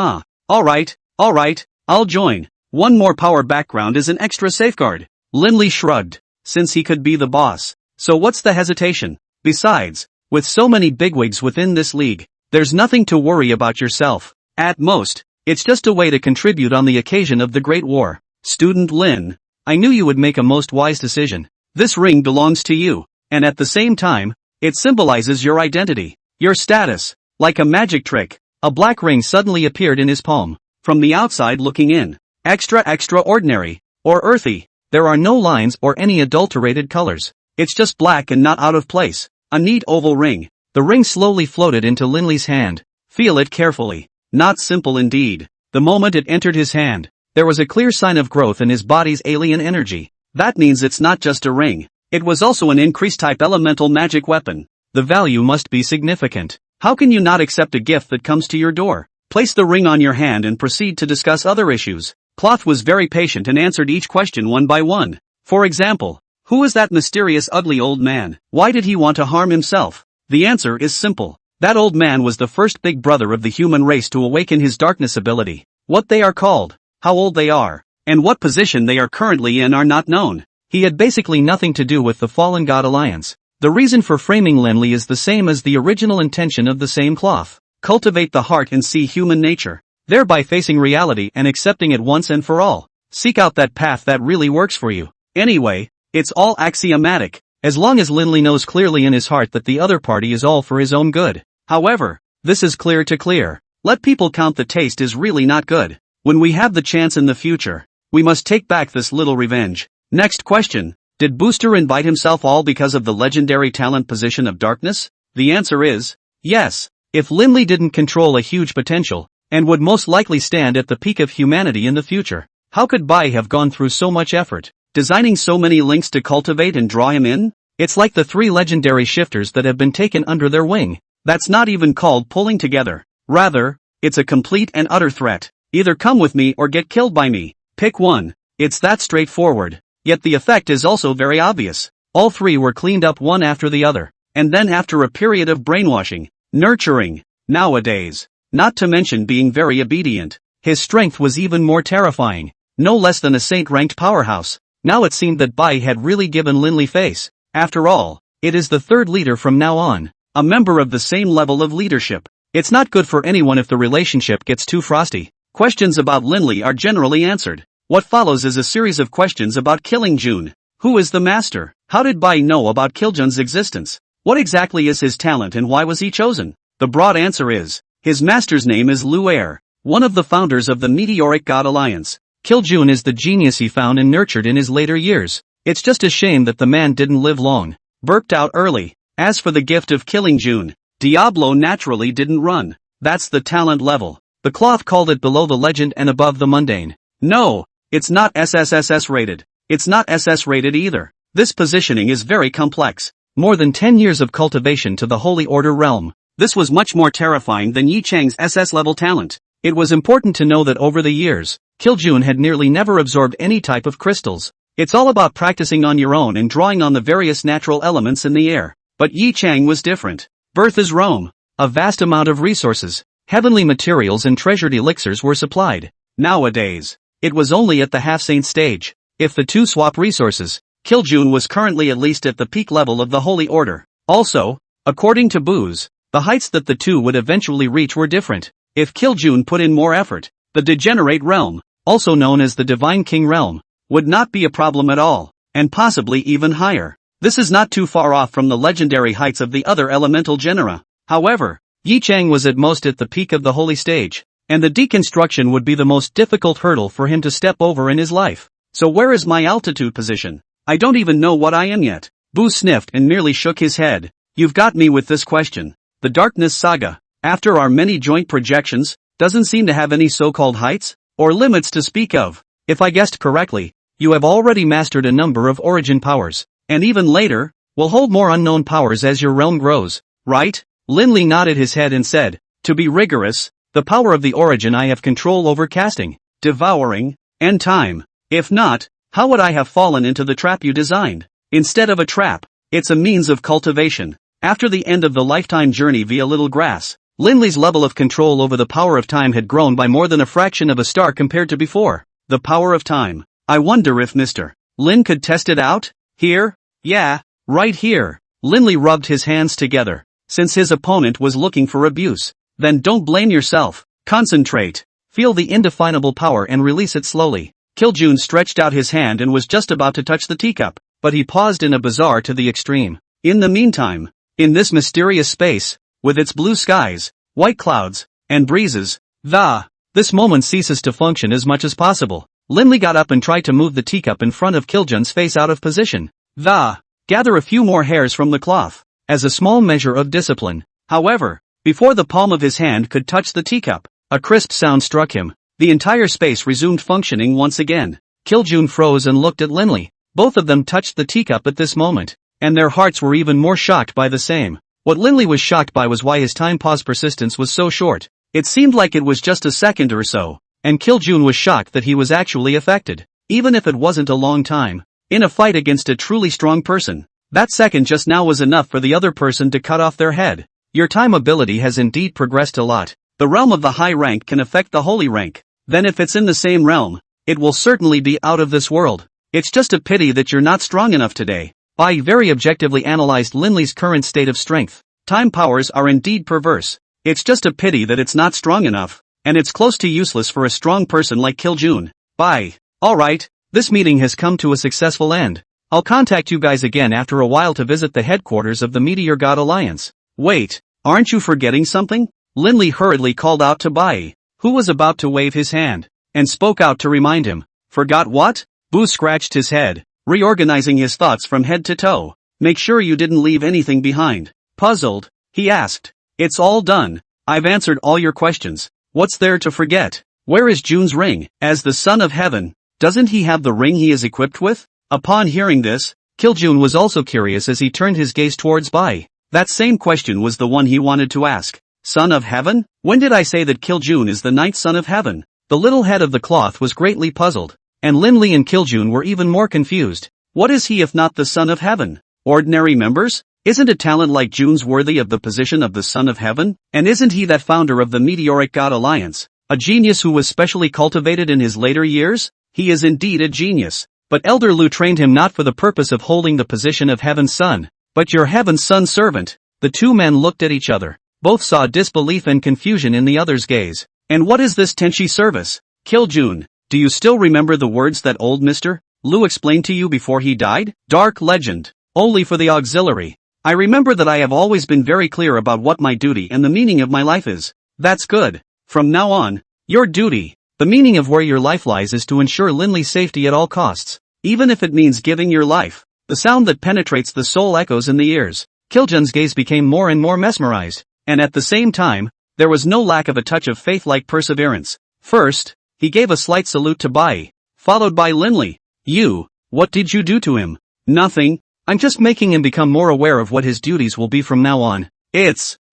Alright, I'll join. One more power background is an extra safeguard. Linley shrugged, since he could be the boss. So what's the hesitation? Besides, with so many bigwigs within this league, there's nothing to worry about yourself. At most, it's just a way to contribute on the occasion of the Great War. Student Lin, I knew you would make a most wise decision. This ring belongs to you, and at the same time, it symbolizes your identity, your status. Like a magic trick, a black ring suddenly appeared in his palm. From the outside looking in, extraordinary, or earthy. There are no lines or any adulterated colors. It's just black and not out of place. A neat oval ring. The ring slowly floated into Linley's hand. Feel it carefully. Not simple indeed. The moment it entered his hand, there was a clear sign of growth in his body's alien energy. That means it's not just a ring. It was also an increased type elemental magic weapon. The value must be significant. How can you not accept a gift that comes to your door? Place the ring on your hand and proceed to discuss other issues. Cloth was very patient and answered each question one by one. For example, who is that mysterious ugly old man? Why did he want to harm himself? The answer is simple. That old man was the first big brother of the human race to awaken his darkness ability. What they are called, how old they are, and what position they are currently in are not known. He had basically nothing to do with the Fallen God Alliance. The reason for framing Linley is the same as the original intention of the same cloth. Cultivate the heart and see human nature, thereby facing reality and accepting it once and for all. Seek out that path that really works for you. Anyway, it's all axiomatic, as long as Linley knows clearly in his heart that the other party is all for his own good. However, this is clear to clear. Let people count the taste is really not good. When we have the chance in the future, we must take back this little revenge. Next question. Did Booster invite himself all because of the legendary talent position of darkness? The answer is yes. If Linley didn't control a huge potential, and would most likely stand at the peak of humanity in the future, how could Bai have gone through so much effort, designing so many links to cultivate and draw him in? It's like the 3 legendary shifters that have been taken under their wing. That's not even called pulling together. Rather, it's a complete and utter threat. Either come with me or get killed by me. Pick one. It's that straightforward. Yet the effect is also very obvious. All 3 were cleaned up one after the other, and then after a period of brainwashing, nurturing, nowadays, not to mention being very obedient, his strength was even more terrifying, no less than a saint-ranked powerhouse. Now it seemed that Bai had really given Linley face. After all, it is the third leader from now on, a member of the same level of leadership. It's not good for anyone if the relationship gets too frosty. Questions about Linley are generally answered. What follows is a series of questions about Killing June. Who is the master? How did Bai know about Killjun's existence? What exactly is his talent and why was he chosen? The broad answer is, his master's name is Lu Er, one of the founders of the Meteoric God Alliance. Killjun is the genius he found and nurtured in his later years. It's just a shame that the man didn't live long. Burped out early. As for the gift of Killing June, Diablo naturally didn't run. That's the talent level. The cloth called it below the legend and above the mundane. No, it's not SSS rated. It's not SS rated either. This positioning is very complex. More than 10 years of cultivation to the Holy Order realm. This was much more terrifying than Yi Chang's SS level talent. It was important to know that over the years, Killjun had nearly never absorbed any type of crystals. It's all about practicing on your own and drawing on the various natural elements in the air. But Yi Chang was different. Birth is Rome. A vast amount of resources, heavenly materials and treasured elixirs were supplied. Nowadays, it was only at the half-saint stage. If the two swap resources, Killjun was currently at least at the peak level of the Holy Order. Also, according to Booz, the heights that the two would eventually reach were different. If Killjun put in more effort, the Degenerate Realm, also known as the Divine King Realm, would not be a problem at all, and possibly even higher. This is not too far off from the legendary heights of the other elemental genera. However, Yi Chang was at most at the peak of the holy stage, and the deconstruction would be the most difficult hurdle for him to step over in his life. So where is my altitude position? I don't even know what I am yet. Boo sniffed and merely shook his head. You've got me with this question. The Darkness Saga, after our many joint projections, doesn't seem to have any so-called heights, or limits to speak of. If I guessed correctly, you have already mastered a number of origin powers, and even later, will hold more unknown powers as your realm grows, right? Linley nodded his head and said, to be rigorous, the power of the origin I have control over casting, devouring, and time. If not, how would I have fallen into the trap you designed? Instead of a trap, it's a means of cultivation. After the end of the lifetime journey via Little Grass, Linley's level of control over the power of time had grown by more than a fraction of a star compared to before. The power of time. I wonder if Mr. Lin could test it out? Here? Yeah, right here. Linley rubbed his hands together. Since his opponent was looking for abuse, then don't blame yourself. Concentrate. Feel the indefinable power and release it slowly. Killjun stretched out his hand and was just about to touch the teacup, but he paused in a bizarre to the extreme. In the meantime, in this mysterious space, with its blue skies, white clouds, and breezes, this moment ceases to function as much as possible. Linley got up and tried to move the teacup in front of Killjun's face out of position. Gather a few more hairs from the cloth, as a small measure of discipline. However, before the palm of his hand could touch the teacup, a crisp sound struck him. The entire space resumed functioning once again. Killjun froze and looked at Linley. Both of them touched the teacup at this moment, and their hearts were even more shocked by the same. What Linley was shocked by was why his time pause persistence was so short. It seemed like it was just a second or so, and Killjun was shocked that he was actually affected, even if it wasn't a long time. In a fight against a truly strong person, that second just now was enough for the other person to cut off their head. Your time ability has indeed progressed a lot. The realm of the high rank can affect the holy rank. Then if it's in the same realm, it will certainly be out of this world. It's just a pity that you're not strong enough today. Bai very objectively analyzed Linley's current state of strength. Time powers are indeed perverse. It's just a pity that it's not strong enough, and it's close to useless for a strong person like Killjun. Bai. Alright, this meeting has come to a successful end. I'll contact you guys again after a while to visit the headquarters of the Meteor God Alliance. Wait, aren't you forgetting something? Linley hurriedly called out to Bai, who was about to wave his hand, and spoke out to remind him. Forgot what? Boo scratched his head, reorganizing his thoughts from head to toe. Make sure you didn't leave anything behind. Puzzled, he asked. It's all done. I've answered all your questions. What's there to forget? Where is June's ring? As the son of heaven, doesn't he have the ring he is equipped with? Upon hearing this, Killjun was also curious as he turned his gaze towards Bai. That same question was the one he wanted to ask. Son of heaven? When did I say that Killjun is the ninth son of heaven? The little head of the cloth was greatly puzzled, and Linley and Killjun were even more confused. What is he if not the son of heaven? Ordinary members? Isn't a talent like June's worthy of the position of the son of heaven? And isn't he that founder of the Meteoric God Alliance, a genius who was specially cultivated in his later years? He is indeed a genius. but Elder Lu trained him not for the purpose of holding the position of Heaven's Son, but your Heaven's Son servant. The two men looked at each other. Both saw disbelief and confusion in the other's gaze. And what is this Tenchi service? Kiljun, do you still remember the words that old Mr. Lu explained to you before he died? Dark legend. Only for the auxiliary. I remember that I have always been very clear about what my duty and the meaning of my life is. That's good. From now on, your duty, the meaning of where your life lies, is to ensure Linley's safety at all costs, even if it means giving your life. The sound that penetrates the soul echoes in the ears. Kiljun's gaze became more and more mesmerized, and at the same time, there was no lack of a touch of faith-like perseverance. First, he gave a slight salute to Bai, followed by Linley. You, what did you do to him? Nothing. I'm just making him become more aware of what his duties will be from now on.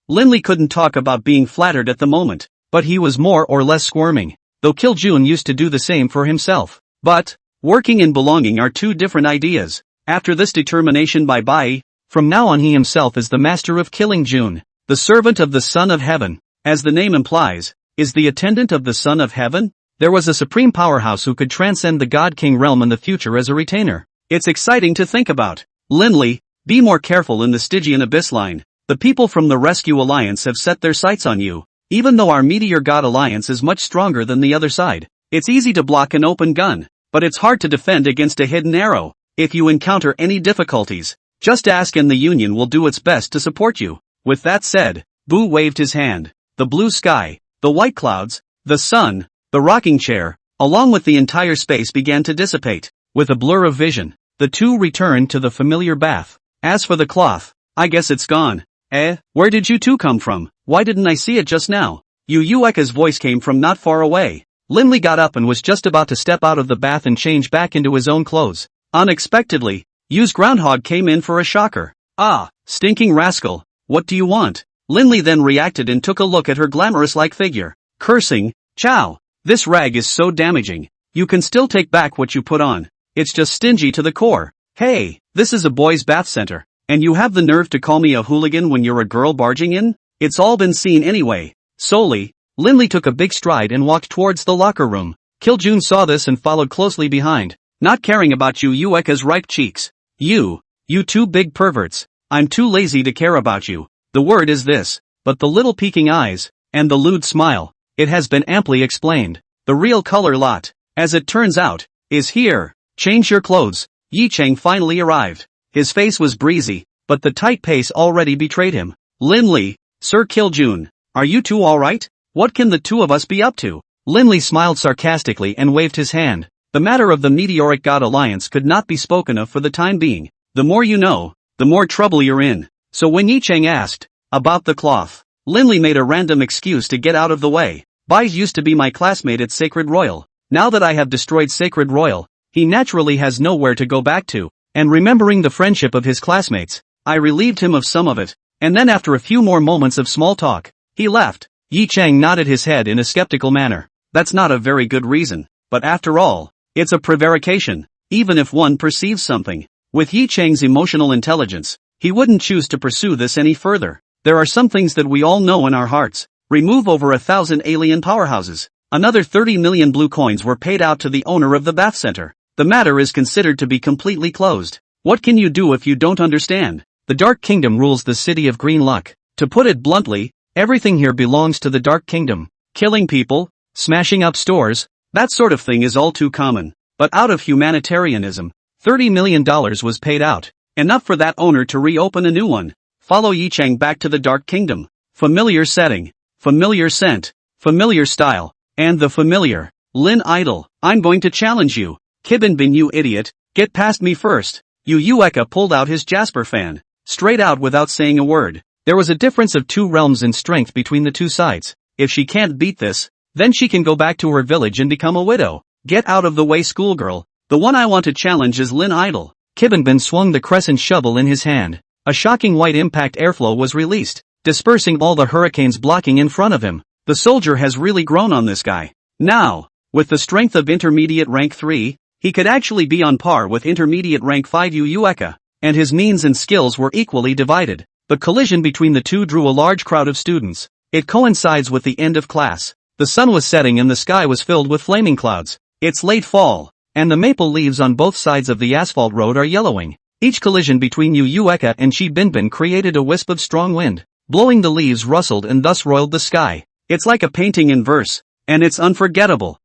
Linley couldn't talk about being flattered at the moment, but he was more or less squirming, though Kiljun used to do the same for himself. But, working and belonging are two different ideas. After this determination by Bai, from now on he himself is the master of killing Jun, the servant of the Son of Heaven. As the name implies, is the attendant of the Son of Heaven? There was a supreme powerhouse who could transcend the God-King realm in the future as a retainer. It's exciting to think about. Linley, be more careful in the Stygian Abyss line. The people from the Rescue Alliance have set their sights on you. Even though our Meteor God Alliance is much stronger than the other side, it's easy to block an open gun, but it's hard to defend against a hidden arrow. If you encounter any difficulties, just ask and the Union will do its best to support you. With that said, Bu waved his hand. The blue sky, the white clouds, the sun, the rocking chair, along with the entire space began to dissipate. With a blur of vision, the two returned to the familiar bath. As for the cloth, I guess it's gone. Where did you two come from? Why didn't I see it just now? Yu Yueka's voice came from not far away. Linley got up and was just about to step out of the bath and change back into his own clothes. Unexpectedly, Yu's groundhog came in for a shocker. Ah, stinking rascal, what do you want? Linley then reacted and took a look at her glamorous-like figure, cursing, Chow, this rag is so damaging. You can still take back what you put on. It's just stingy to the core. Hey, this is a boys' bath center, and you have the nerve to call me a hooligan when you're a girl barging in? It's all been seen anyway. Solely, Linley took a big stride and walked towards the locker room. Kiljun saw this and followed closely behind, not caring about Yu Yueka's ripe cheeks. You two big perverts. I'm too lazy to care about you. The word is this, but the little peeking eyes, and the lewd smile, it has been amply explained. The real color lot, as it turns out, is here. Change your clothes. Yi Cheng finally arrived. His face was breezy, but the tight pace already betrayed him. Linley, Sir Kiljun, are you two alright? What can the two of us be up to? Linley smiled sarcastically and waved his hand. The matter of the Meteoric God Alliance could not be spoken of for the time being. The more you know, the more trouble you're in. So when Yi Cheng asked about the cloth, Linley made a random excuse to get out of the way. Bai used to be my classmate at Sacred Royal. Now that I have destroyed Sacred Royal, he naturally has nowhere to go back to. And remembering the friendship of his classmates, I relieved him of some of it. And then after a few more moments of small talk, he left. Yi Cheng nodded his head in a skeptical manner. That's not a very good reason, but after all, it's a prevarication, even if one perceives something. With Yi Cheng's emotional intelligence, he wouldn't choose to pursue this any further. There are some things that we all know in our hearts. Remove over 1,000 alien powerhouses. Another 30 million blue coins were paid out to the owner of the bath center. The matter is considered to be completely closed. What can you do if you don't understand? The Dark Kingdom rules the city of Green Luck. To put it bluntly, everything here belongs to the Dark Kingdom. Killing people, smashing up stores, that sort of thing is all too common. But out of humanitarianism, $30 million was paid out. Enough for that owner to reopen a new one. Follow Yi Cheng back to the Dark Kingdom. Familiar setting, familiar scent, familiar style, and the familiar. Lin Idol, I'm going to challenge you. Kibin Bin, you idiot, get past me first. Yu Yueka pulled out his Jasper fan, straight out without saying a word. There was a difference of 2 realms in strength between the two sides. If she can't beat this, then she can go back to her village and become a widow. Get out of the way, schoolgirl. The one I want to challenge is Lin Idol. Kibin Bin swung the crescent shovel in his hand. A shocking white impact airflow was released, dispersing all the hurricanes blocking in front of him. The soldier has really grown on this guy. Now, with the strength of intermediate rank 3, he could actually be on par with intermediate rank 5 Yu Yueka, and his means and skills were equally divided. The collision between the two drew a large crowd of students. It coincides with the end of class. The sun was setting and the sky was filled with flaming clouds. It's late fall, and the maple leaves on both sides of the asphalt road are yellowing. Each collision between Yu Eka and Chi Binbin created a wisp of strong wind, blowing the leaves rustled and thus roiled the sky. It's like a painting in verse, and it's unforgettable.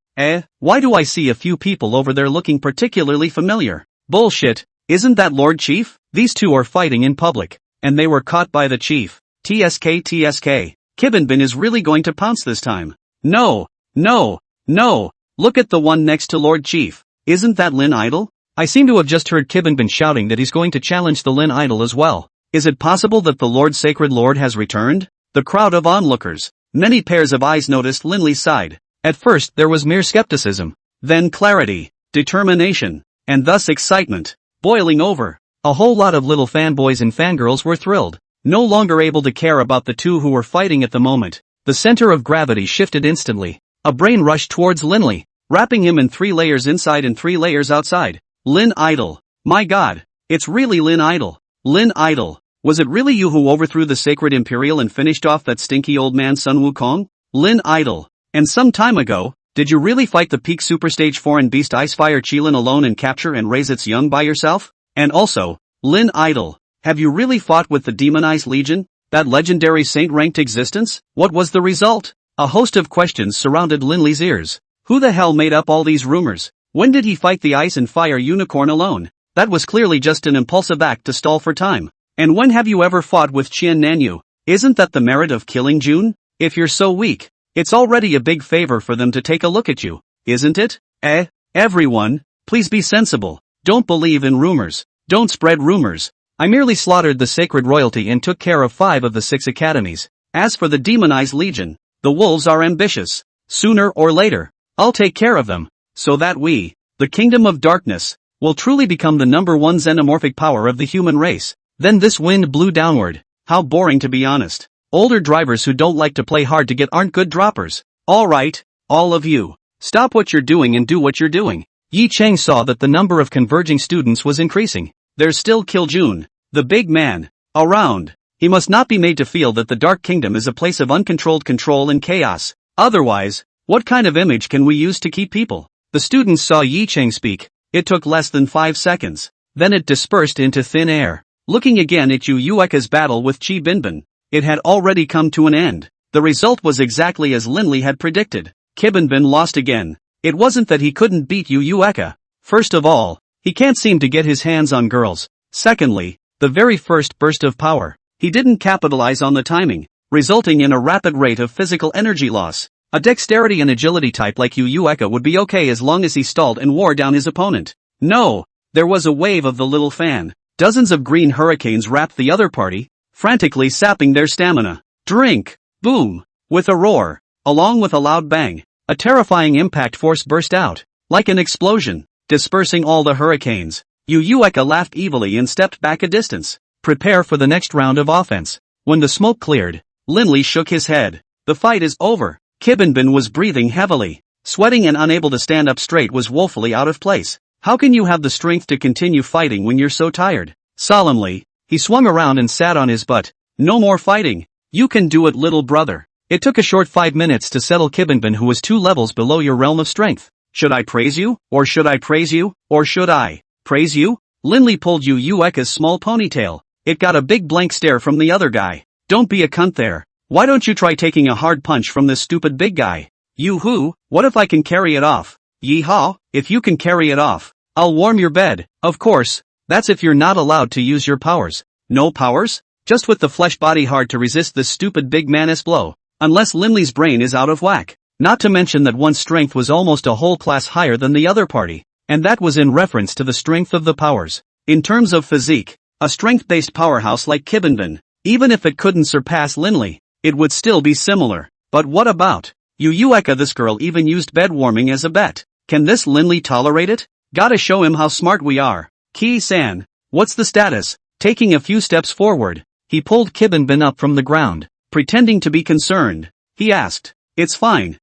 Why do I see a few people over there looking particularly familiar? Bullshit, isn't that Lord Chief? These two are fighting in public, and they were caught by the chief. TSK. Kibinbin is really going to pounce this time. No, look at the one next to Lord Chief. Isn't that Lin Idol? I seem to have just heard Kibinbin shouting that he's going to challenge the Lin Idol as well. Is it possible that the Lord Sacred Lord has returned? The crowd of onlookers, many pairs of eyes noticed Linley's side. At first there was mere skepticism, then clarity, determination, and thus excitement, boiling over. A whole lot of little fanboys and fangirls were thrilled, no longer able to care about the two who were fighting at the moment. The center of gravity shifted instantly. A brain rushed towards Linley, wrapping him in 3 layers inside and 3 layers outside. Lin Idol. My god, it's really Lin Idol. Lin Idol. Was it really you who overthrew the Sacred Imperial and finished off that stinky old man Sun Wukong? Lin Idol. And some time ago, did you really fight the peak superstage foreign beast Icefire Qilin alone and capture and raise its young by yourself? And also, Lin Idol, have you really fought with the Demonized Legion, that legendary saint-ranked existence? What was the result? A host of questions surrounded Linley's ears. Who the hell made up all these rumors? When did he fight the Ice and Fire Unicorn alone? That was clearly just an impulsive act to stall for time. And when have you ever fought with Qian Nanyu? Isn't that the merit of killing June? If you're so weak, it's already a big favor for them to take a look at you, isn't it? Everyone, please be sensible. Don't believe in rumors. Don't spread rumors. I merely slaughtered the sacred royalty and took care of 5 of the 6 academies. As for the Demonized Legion, the wolves are ambitious. Sooner or later, I'll take care of them, so that we, the Kingdom of Darkness, will truly become the #1 xenomorphic power of the human race. Then this wind blew downward. How boring, to be honest. Older drivers who don't like to play hard to get aren't good droppers. Alright, all of you, stop what you're doing and do what you're doing. Yi Cheng saw that the number of converging students was increasing. There's still Kiljun, the big man, around. He must not be made to feel that the Dark Kingdom is a place of uncontrolled control and chaos. Otherwise, what kind of image can we use to keep people? The students saw Yi Cheng speak. It took less than 5 seconds. Then it dispersed into thin air. Looking again at Yu Yueka's battle with Chi Binbin, it had already come to an end. The result was exactly as Linley had predicted. Kibinbin lost again. It wasn't that he couldn't beat Yu Yueka. First of all, he can't seem to get his hands on girls. Secondly, the very first burst of power, he didn't capitalize on the timing, resulting in a rapid rate of physical energy loss. A dexterity and agility type like Yu Yueka would be okay as long as he stalled and wore down his opponent. No, there was a wave of the little fan. Dozens of green hurricanes wrapped the other party, frantically sapping their stamina. Drink! Boom! With a roar, along with a loud bang, a terrifying impact force burst out, like an explosion, dispersing all the hurricanes. Yu Yueka laughed evilly and stepped back a distance. Prepare for the next round of offense. When the smoke cleared, Linley shook his head. The fight is over. Kibinbin was breathing heavily. Sweating and unable to stand up straight was woefully out of place. How can you have the strength to continue fighting when you're so tired? Solemnly, he swung around and sat on his butt. No more fighting. You can do it, little brother. It took a short 5 minutes to settle Kibinbin, who was 2 levels below your realm of strength. Should I praise you? Or should I praise you? Or should I praise you? Linley pulled Yu Yueka's small ponytail. It got a big blank stare from the other guy. Don't be a cunt there. Why don't you try taking a hard punch from this stupid big guy? Yoo-hoo, what if I can carry it off? Yee-haw, if you can carry it off, I'll warm your bed. Of course, that's if you're not allowed to use your powers. No powers? Just with the flesh body hard to resist this stupid big man's blow. Unless Linley's brain is out of whack. Not to mention that one's strength was almost a whole class higher than the other party. And that was in reference to the strength of the powers. In terms of physique, a strength-based powerhouse like Kibinbin, even if it couldn't surpass Linley, it would still be similar. But what about Yu Yueka? This girl even used bed warming as a bet. Can this Linley tolerate it? Gotta show him how smart we are. Ki-san, what's the status? Taking a few steps forward, he pulled Kibinbin up from the ground. Pretending to be concerned, he asked, It's fine.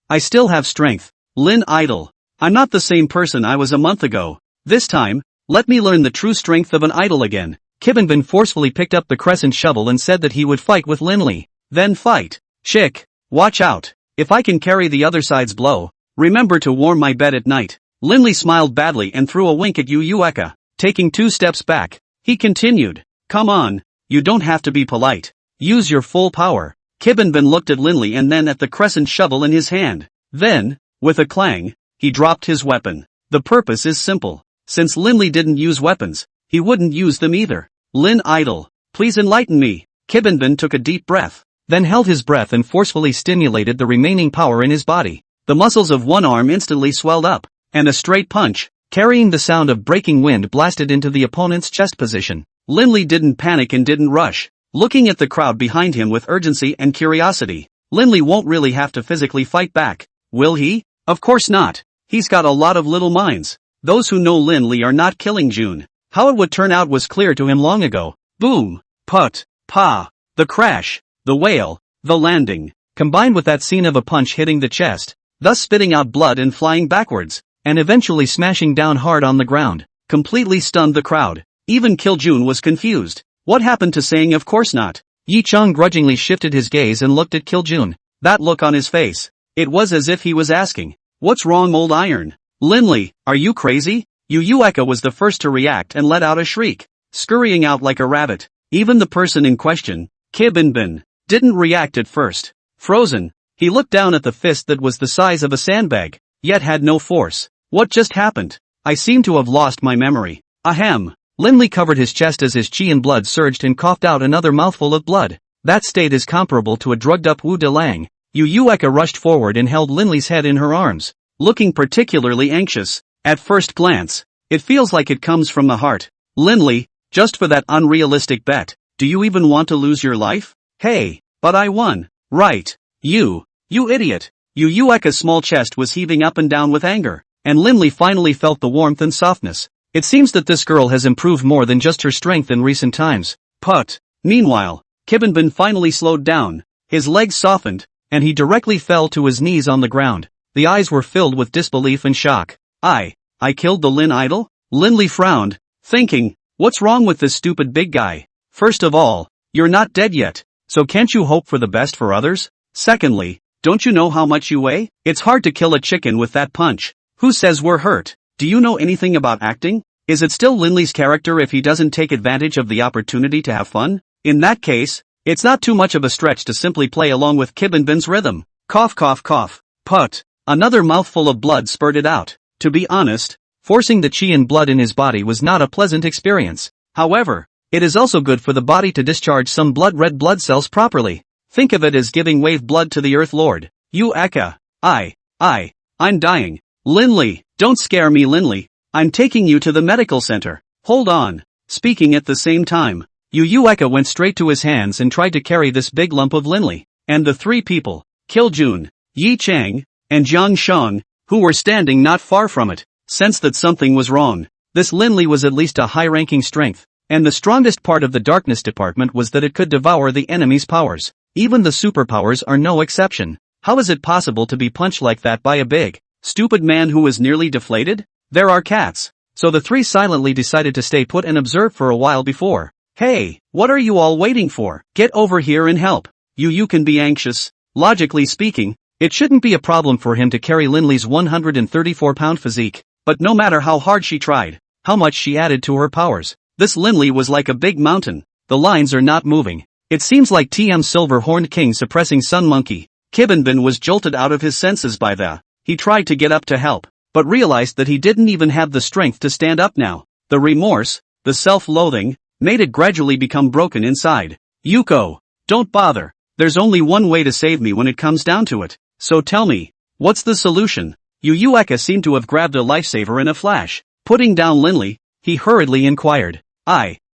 I still have strength. Lin Idol. I'm not the same person I was a month ago. This time, let me learn the true strength of an idol again. Kibinbin forcefully picked up the crescent shovel and said that he would fight with Linley. Then fight. Chick, watch out. If I can carry the other side's blow, remember to warm my bed at night. Linley smiled badly and threw a wink at Yu Eka. Taking 2 steps back, he continued, "Come on, you don't have to be polite. Use your full power." Kibinbin looked at Linley and then at the crescent shovel in his hand. Then, with a clang, he dropped his weapon. The purpose is simple. Since Linley didn't use weapons, he wouldn't use them either. "Lin Idol, please enlighten me." Kibinbin took a deep breath, then held his breath and forcefully stimulated the remaining power in his body. The muscles of one arm instantly swelled up, and a straight punch, carrying the sound of breaking wind, blasted into the opponent's chest position. Linley didn't panic and didn't rush, looking at the crowd behind him with urgency and curiosity. Linley won't really have to physically fight back, will he? Of course not. He's got a lot of little minds. Those who know Linley are not killing June. How it would turn out was clear to him long ago. Boom, put, pa, the crash, the wail, the landing, combined with that scene of a punch hitting the chest, thus spitting out blood and flying backwards, and eventually smashing down hard on the ground, completely stunned the crowd. Even Kiljun was confused. What happened to saying of course not? Yi Chang grudgingly shifted his gaze and looked at Kiljun. That look on his face, it was as if he was asking, "What's wrong, old iron? Linley, are you crazy?" Yu Eka was the first to react and let out a shriek, scurrying out like a rabbit. Even the person in question, Kibinbin, didn't react at first. Frozen, he looked down at the fist that was the size of a sandbag, yet had no force. What just happened? I seem to have lost my memory. Ahem. Linley covered his chest as his chi and blood surged and coughed out another mouthful of blood. That state is comparable to a drugged-up Wu Delang. Yu Eka rushed forward and held Linley's head in her arms, looking particularly anxious. At first glance, it feels like it comes from the heart. "Linley, just for that unrealistic bet, do you even want to lose your life?" "Hey, but I won, right? You idiot." Yu Eka's small chest was heaving up and down with anger, and Linley finally felt the warmth and softness. It seems that this girl has improved more than just her strength in recent times. Put. Meanwhile, Kibinbin finally slowed down, his legs softened, and he directly fell to his knees on the ground. The eyes were filled with disbelief and shock. I killed the Lin idol?" Linley frowned, thinking, what's wrong with this stupid big guy? First of all, you're not dead yet, so can't you hope for the best for others? Secondly, don't you know how much you weigh? It's hard to kill a chicken with that punch. Who says we're hurt? Do you know anything about acting? Is it still Linley's character if he doesn't take advantage of the opportunity to have fun? In that case, it's not too much of a stretch to simply play along with Kibinbin's rhythm. Cough cough cough. Put. Another mouthful of blood spurted out. To be honest, forcing the chi and blood in his body was not a pleasant experience. However, it is also good for the body to discharge some red blood cells properly. Think of it as giving wave blood to the Earth Lord. Yu Eka. I'm dying. Linley, don't scare me, Linley. I'm taking you to the medical center. Hold on. Speaking at the same time, Yu Eka went straight to his hands and tried to carry this big lump of Linley. And the 3 people, Kiljun, Yi Chang, and Jiang Shang, who were standing not far from it, sensed that something was wrong. This Linley was at least a high-ranking strength, and the strongest part of the darkness department was that it could devour the enemy's powers. Even the superpowers are no exception. How is it possible to be punched like that by a big, stupid man who is nearly deflated? There are cats. So the 3 silently decided to stay put and observe for a while before. Hey, what are you all waiting for? Get over here and help. You can be anxious. Logically speaking, it shouldn't be a problem for him to carry Linley's 134-pound physique, but no matter how hard she tried, how much she added to her powers, this Linley was like a big mountain. The lines are not moving. It seems like TM Silver-Horned King suppressing Sun Monkey. Kibinbin was jolted out of his senses by that. He tried to get up to help, but realized that he didn't even have the strength to stand up now. The remorse, the self-loathing, made it gradually become broken inside. Yuko, don't bother. There's only one way to save me when it comes down to it. So tell me, what's the solution? Yu Eka seemed to have grabbed a lifesaver in a flash. Putting down Linley, he hurriedly inquired.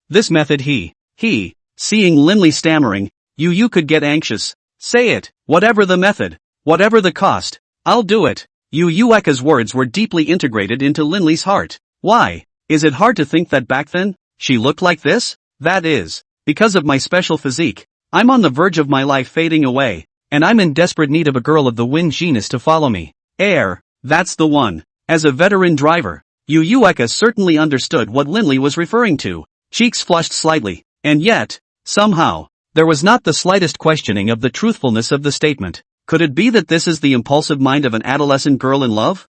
This method Seeing Linley stammering, Yu could get anxious. Say it, whatever the method, whatever the cost, I'll do it. Yu Eka's words were deeply integrated into Linley's heart. Why? Is it hard to think that back then, she looked like this? That is, because of my special physique. I'm on the verge of my life fading away, and I'm in desperate need of a girl of the wind genus to follow me. That's the one. As a veteran driver, Yu Eka certainly understood what Linley was referring to. Cheeks flushed slightly, and yet, somehow, there was not the slightest questioning of the truthfulness of the statement. Could it be that this is the impulsive mind of an adolescent girl in love?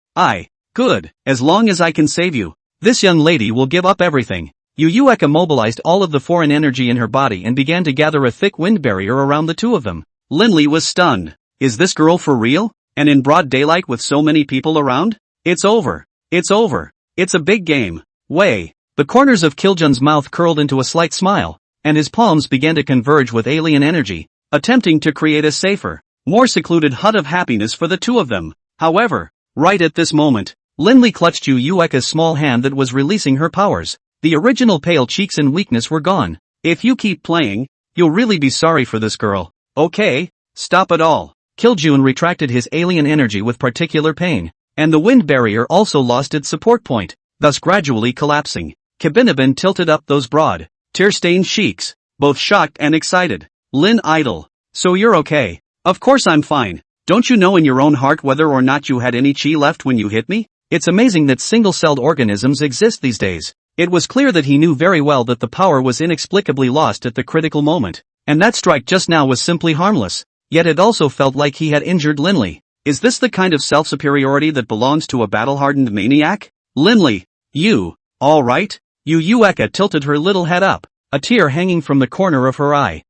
Good, as long as I can save you. This young lady will give up everything. Yu Yueka mobilized all of the foreign energy in her body and began to gather a thick wind barrier around the two of them. Linley was stunned. Is this girl for real? And in broad daylight with so many people around? It's over. It's over. It's a big game. Way. The corners of Kiljun's mouth curled into a slight smile, and his palms began to converge with alien energy, attempting to create a safer, more secluded hut of happiness for the two of them. However, right at this moment, Linley clutched Yu Yueka's small hand that was releasing her powers. The original pale cheeks and weakness were gone. If you keep playing, you'll really be sorry for this girl. Okay, stop it all. Kiljun retracted his alien energy with particular pain, and the wind barrier also lost its support point, thus gradually collapsing. Kibinibin tilted up those broad, tear-stained cheeks, both shocked and excited. Lin idle. So you're okay? Of course I'm fine. Don't you know in your own heart whether or not you had any chi left when you hit me? It's amazing that single-celled organisms exist these days. It was clear that he knew very well that the power was inexplicably lost at the critical moment, and that strike just now was simply harmless, yet it also felt like he had injured Linley. Is this the kind of self-superiority that belongs to a battle-hardened maniac? Linley, you, all right? Yu Yueka tilted her little head up, a tear hanging from the corner of her eye.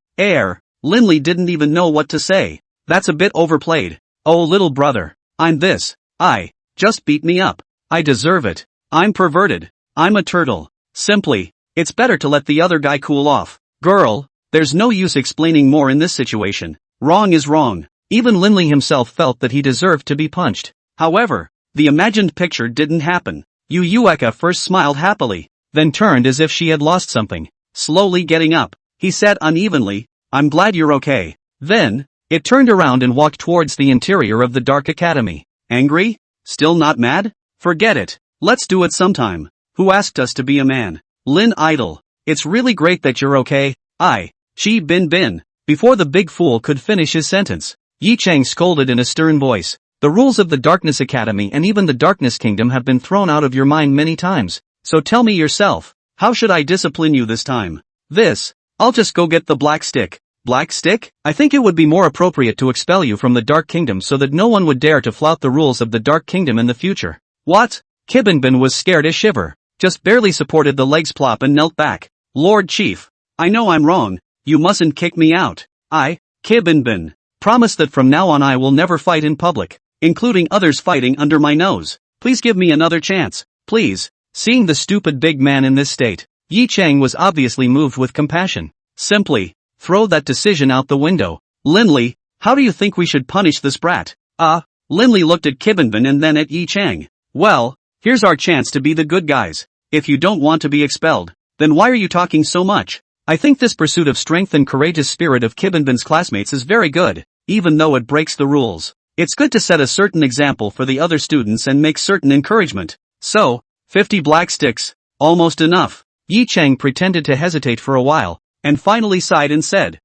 Linley didn't even know what to say. That's a bit overplayed. Oh little brother, I'm this. Just beat me up. I deserve it. I'm perverted. I'm a turtle. Simply, it's better to let the other guy cool off. Girl, there's no use explaining more in this situation. Wrong is wrong. Even Linley himself felt that he deserved to be punched. However, the imagined picture didn't happen. Yu Yueka first smiled happily, then turned as if she had lost something. Slowly getting up, he said unevenly, I'm glad you're okay. Then, it turned around and walked towards the interior of the Dark Academy. Angry? Still not mad? Forget it. Let's do it sometime. Who asked us to be a man? Lin idle. It's really great that you're okay. She bin. Before the big fool could finish his sentence, Yi Chang scolded in a stern voice. The rules of the Darkness Academy and even the Darkness Kingdom have been thrown out of your mind many times, so tell me yourself, how should I discipline you this time? I'll just go get the black stick. Black stick? I think it would be more appropriate to expel you from the Dark Kingdom so that no one would dare to flout the rules of the Dark Kingdom in the future. What? Kibinbin was scared as shiver, just barely supported the legs plop and knelt back. Lord Chief, I know I'm wrong, you mustn't kick me out. Kibinbin, promise that from now on I will never fight in public, including others fighting under my nose. Please give me another chance, please. Seeing the stupid big man in this state, Yi Chang was obviously moved with compassion. Simply, throw that decision out the window. Linley, how do you think we should punish this brat? Linley looked at Kibinbin and then at Yi Chang. Well, here's our chance to be the good guys. If you don't want to be expelled, then why are you talking so much? I think this pursuit of strength and courageous spirit of Kibinbin's classmates is very good, even though it breaks the rules. It's good to set a certain example for the other students and make certain encouragement. So, 50 black sticks, almost enough. Yi Chang pretended to hesitate for a while, and finally sighed and said,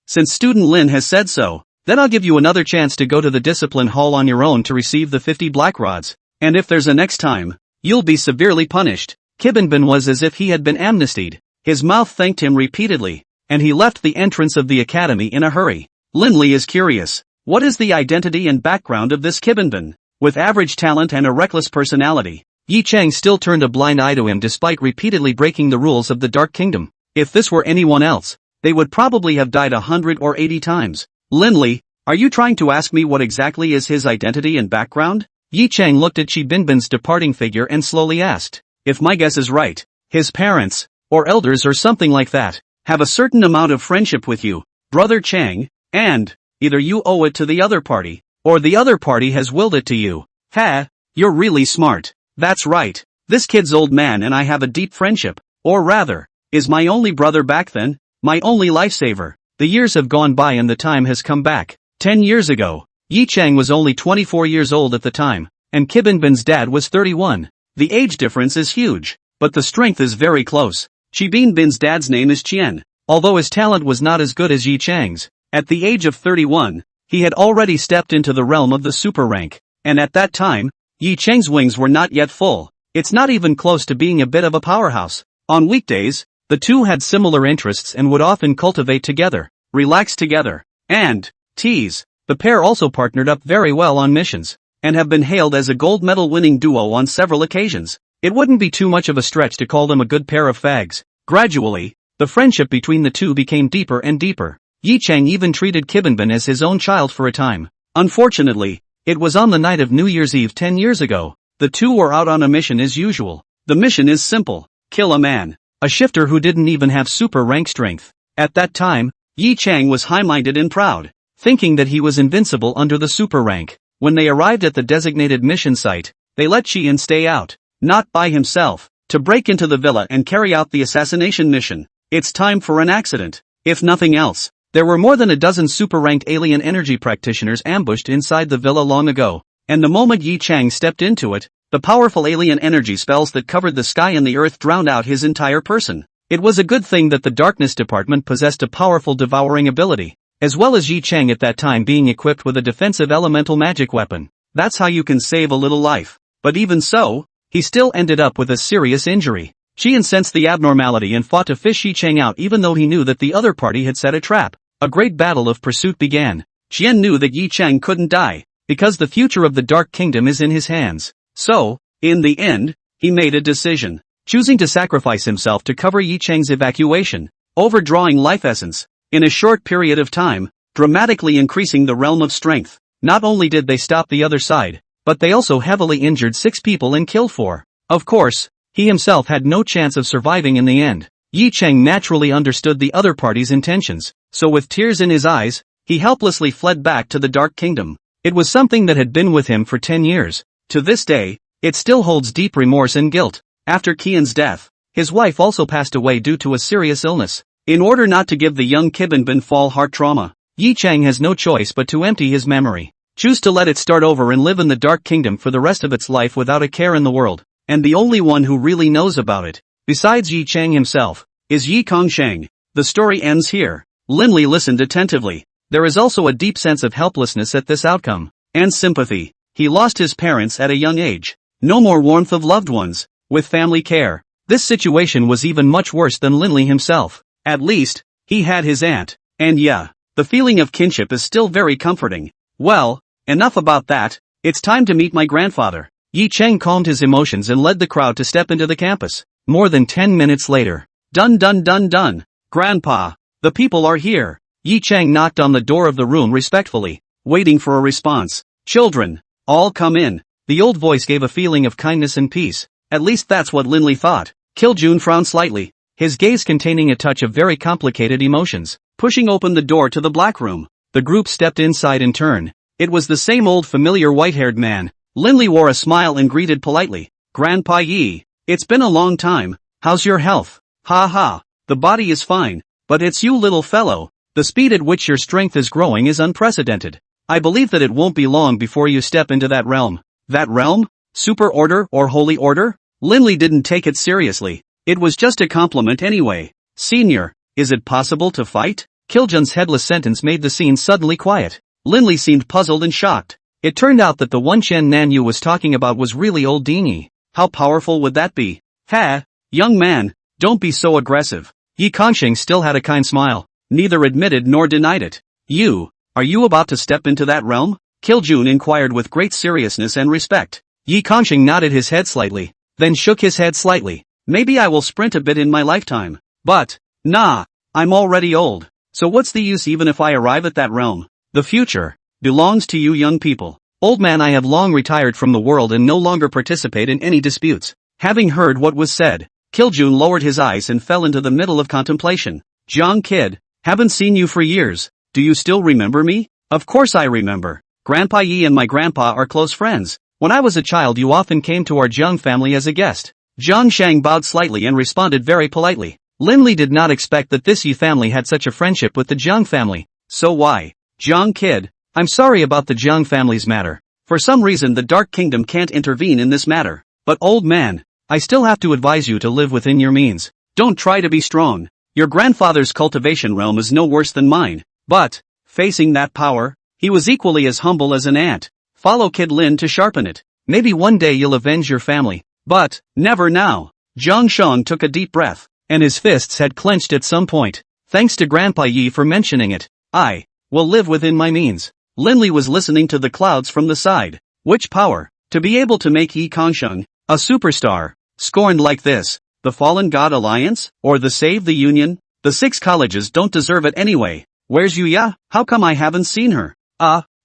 since student Lin has said so, then I'll give you another chance to go to the discipline hall on your own to receive the 50 black rods. And if there's a next time, you'll be severely punished. Kibinbin was as if he had been amnestied. His mouth thanked him repeatedly, and he left the entrance of the academy in a hurry. Linley is curious. What is the identity and background of this Kibinbin? With average talent and a reckless personality, Yi Chang still turned a blind eye to him despite repeatedly breaking the rules of the Dark Kingdom. If this were anyone else, they would probably have died 100 or 80 times. Linley, are you trying to ask me what exactly is his identity and background? Yi Chang looked at Kibinbin's departing figure and slowly asked. If my guess is right, his parents, or elders or something like that, have a certain amount of friendship with you, Brother Chang, and either you owe it to the other party, or the other party has willed it to you. You're really smart. That's right. This kid's old man and I have a deep friendship, or rather, is my only brother back then, my only lifesaver. The years have gone by and the time has come back. 10 years ago, Yi Chang was only 24 years old at the time, and Kibinbin's dad was 31. The age difference is huge, but the strength is very close. Kibinbin's dad's name is Qian. Although his talent was not as good as Yi Chang's, at the age of 31, he had already stepped into the realm of the super rank, and at that time, Yi Chang's wings were not yet full. It's not even close to being a bit of a powerhouse. On weekdays, the two had similar interests and would often cultivate together, relax together, and tease. The pair also partnered up very well on missions. and have been hailed as a gold medal winning duo on several occasions. It wouldn't be too much of a stretch to call them a good pair of fags. Gradually, the friendship between the two became deeper and deeper. Yi Chang even treated Kibinbin as his own child for a time. Unfortunately, it was on the night of New Year's Eve 10 years ago. The two were out on a mission as usual. The mission is simple: kill a man. A shifter who didn't even have super rank strength. At that time, Yi Chang was high-minded and proud, thinking that he was invincible under the super rank. When they arrived at the designated mission site, they let Qian stay out, not by himself, to break into the villa and carry out the assassination mission. It's time for an accident. If nothing else, there were more than a dozen super-ranked alien energy practitioners ambushed inside the villa long ago, and the moment Yi Chang stepped into it, the powerful alien energy spells that covered the sky and the earth drowned out his entire person. It was a good thing that the Darkness Department possessed a powerful devouring ability, as well as Yi Chang at that time being equipped with a defensive elemental magic weapon. That's how you can save a little life. But even so, he still ended up with a serious injury. Qian sensed the abnormality and fought to fish Yi Chang out even though he knew that the other party had set a trap. A great battle of pursuit began. Qian knew that Yi Chang couldn't die, because the future of the Dark Kingdom is in his hands. So, in the end, he made a decision, choosing to sacrifice himself to cover Yi Chang's evacuation, overdrawing life essence, in a short period of time, dramatically increasing the realm of strength. Not only did they stop the other side, but they also heavily injured 6 people and killed 4. Of course, he himself had no chance of surviving in the end. Yi Chang naturally understood the other party's intentions, so with tears in his eyes, he helplessly fled back to the Dark Kingdom. It was something that had been with him for 10 years. To this day, it still holds deep remorse and guilt. After Qian's death, his wife also passed away due to a serious illness. In order not to give the young Kibinbin fall heart trauma, Yi Chang has no choice but to empty his memory, choose to let it start over and live in the Dark Kingdom for the rest of its life without a care in the world. And the only one who really knows about it, besides Yi Chang himself, is Yi Kongsheng. The story ends here. Linli listened attentively. There is also a deep sense of helplessness at this outcome, and sympathy. He lost his parents at a young age. No more warmth of loved ones, with family care. This situation was even much worse than Linli himself. At least, he had his aunt. And yeah, the feeling of kinship is still very comforting. Well, enough about that, it's time to meet my grandfather. Yi Chang calmed his emotions and led the crowd to step into the campus. More than 10 minutes later. Dun dun dun dun. Grandpa, the people are here. Yi Chang knocked on the door of the room respectfully, waiting for a response. Children, all come in. The old voice gave a feeling of kindness and peace. At least that's what Linli thought. Kiljun frowned slightly, his gaze containing a touch of very complicated emotions. Pushing open the door to the black room, the group stepped inside in turn. It was the same old familiar white-haired man. Linli wore a smile and greeted politely. Grandpa Yi, it's been a long time. How's your health? Ha ha, the body is fine, but it's you little fellow. The speed at which your strength is growing is unprecedented. I believe that it won't be long before you step into that realm. That realm? Super Order or Holy Order? Linli didn't take it seriously. It was just a compliment anyway. Senior, is it possible to fight? Kiljun's headless sentence made the scene suddenly quiet. Linli seemed puzzled and shocked. It turned out that the one Chen Nanyu was talking about was really old Dini. How powerful would that be? Ha, young man, don't be so aggressive. Yi Kongsheng still had a kind smile, neither admitted nor denied it. Are you about to step into that realm? Kiljun inquired with great seriousness and respect. Yi Kongsheng nodded his head slightly, then shook his head slightly. Maybe I will sprint a bit in my lifetime. But, nah, I'm already old. So what's the use even if I arrive at that realm? The future belongs to you young people. Old man, I have long retired from the world and no longer participate in any disputes. Having heard what was said, Kiljun lowered his eyes and fell into the middle of contemplation. Jiang kid, haven't seen you for years. Do you still remember me? Of course I remember. Grandpa Yi and my grandpa are close friends. When I was a child you often came to our Jiang family as a guest. Jiang Shang bowed slightly and responded very politely. Linli did not expect that this Yi family had such a friendship with the Jiang family. So why? Jiang kid, I'm sorry about the Jiang family's matter. For some reason the Dark Kingdom can't intervene in this matter. But old man, I still have to advise you to live within your means. Don't try to be strong. Your grandfather's cultivation realm is no worse than mine. But, facing that power, he was equally as humble as an ant. Follow Kid Lin to sharpen it. Maybe one day you'll avenge your family. But, never now. Zhang Shang took a deep breath, and his fists had clenched at some point. Thanks to Grandpa Yi for mentioning it. I will live within my means. Linli was listening to the clouds from the side. Which power? To be able to make Yi Kangsheng, a superstar, scorned like this, the Fallen God Alliance, or the Save the Union? The 6 colleges don't deserve it anyway. Where's Yuya? How come I haven't seen her?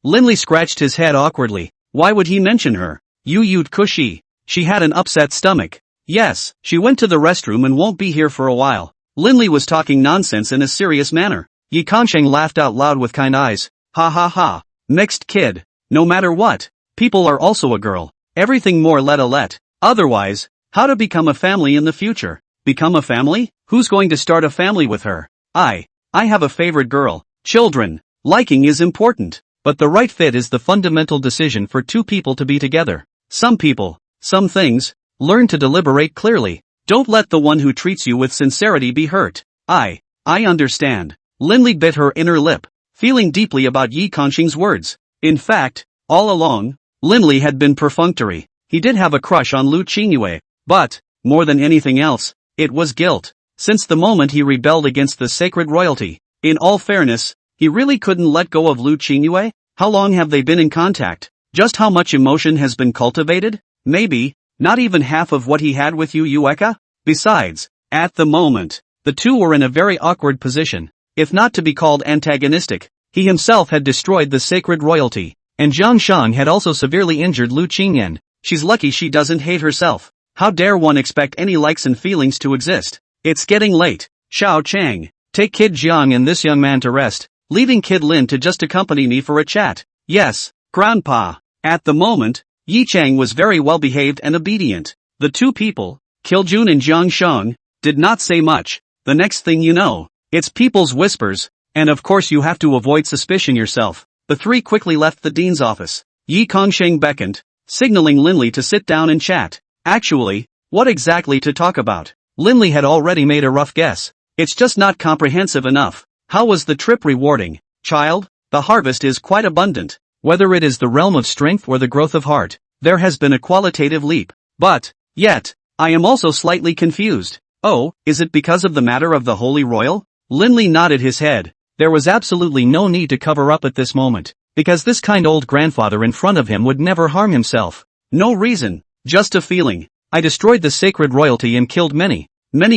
Linley scratched his head awkwardly. Why would he mention her? Yu Kushi. She had an upset stomach. Yes, she went to the restroom and won't be here for a while. Linley was talking nonsense in a serious manner. Yi Kangsheng laughed out loud with kind eyes. Ha ha ha. Mixed kid. No matter what, people are also a girl. Everything more let. Otherwise, how to become a family in the future? Become a family? Who's going to start a family with her? I have a favorite girl. Children. Liking is important, but the right fit is the fundamental decision for 2 people to be together. Some people, some things, learn to deliberate clearly. Don't let the one who treats you with sincerity be hurt. I understand. Linley bit her inner lip, feeling deeply about Yi Kangsheng's words. In fact, all along, Linley had been perfunctory. He did have a crush on Lu Qingyue, but, more than anything else, it was guilt. Since the moment he rebelled against the sacred royalty, in all fairness, he really couldn't let go of Lu Qingyue. How long have they been in contact? Just how much emotion has been cultivated? Maybe, not even half of what he had with Yu Yueka? Besides, at the moment, the 2 were in a very awkward position. If not to be called antagonistic, he himself had destroyed the sacred royalty, and Zhang Shang had also severely injured Lu Qingyan. She's lucky she doesn't hate herself. How dare one expect any likes and feelings to exist? It's getting late. Xiao Chang, take Kid Jiang and this young man to rest, leaving Kid Lin to just accompany me for a chat. Yes, Grandpa. At the moment, Yi Chang was very well behaved and obedient. The 2 people, Kiljun and Jiang Shang, did not say much. The next thing you know, it's people's whispers, and of course you have to avoid suspicion yourself. The 3 quickly left the dean's office. Yi Kangsheng beckoned, signaling Linley to sit down and chat. Actually, what exactly to talk about? Linley had already made a rough guess. It's just not comprehensive enough. How was the trip rewarding? Child, the harvest is quite abundant. Whether it is the realm of strength or the growth of heart, there has been a qualitative leap. But, yet, I am also slightly confused. Oh, is it because of the matter of the Holy Royal? Linley nodded his head. There was absolutely no need to cover up at this moment, because this kind old grandfather in front of him would never harm himself. No reason, just a feeling. I destroyed the sacred royalty and killed many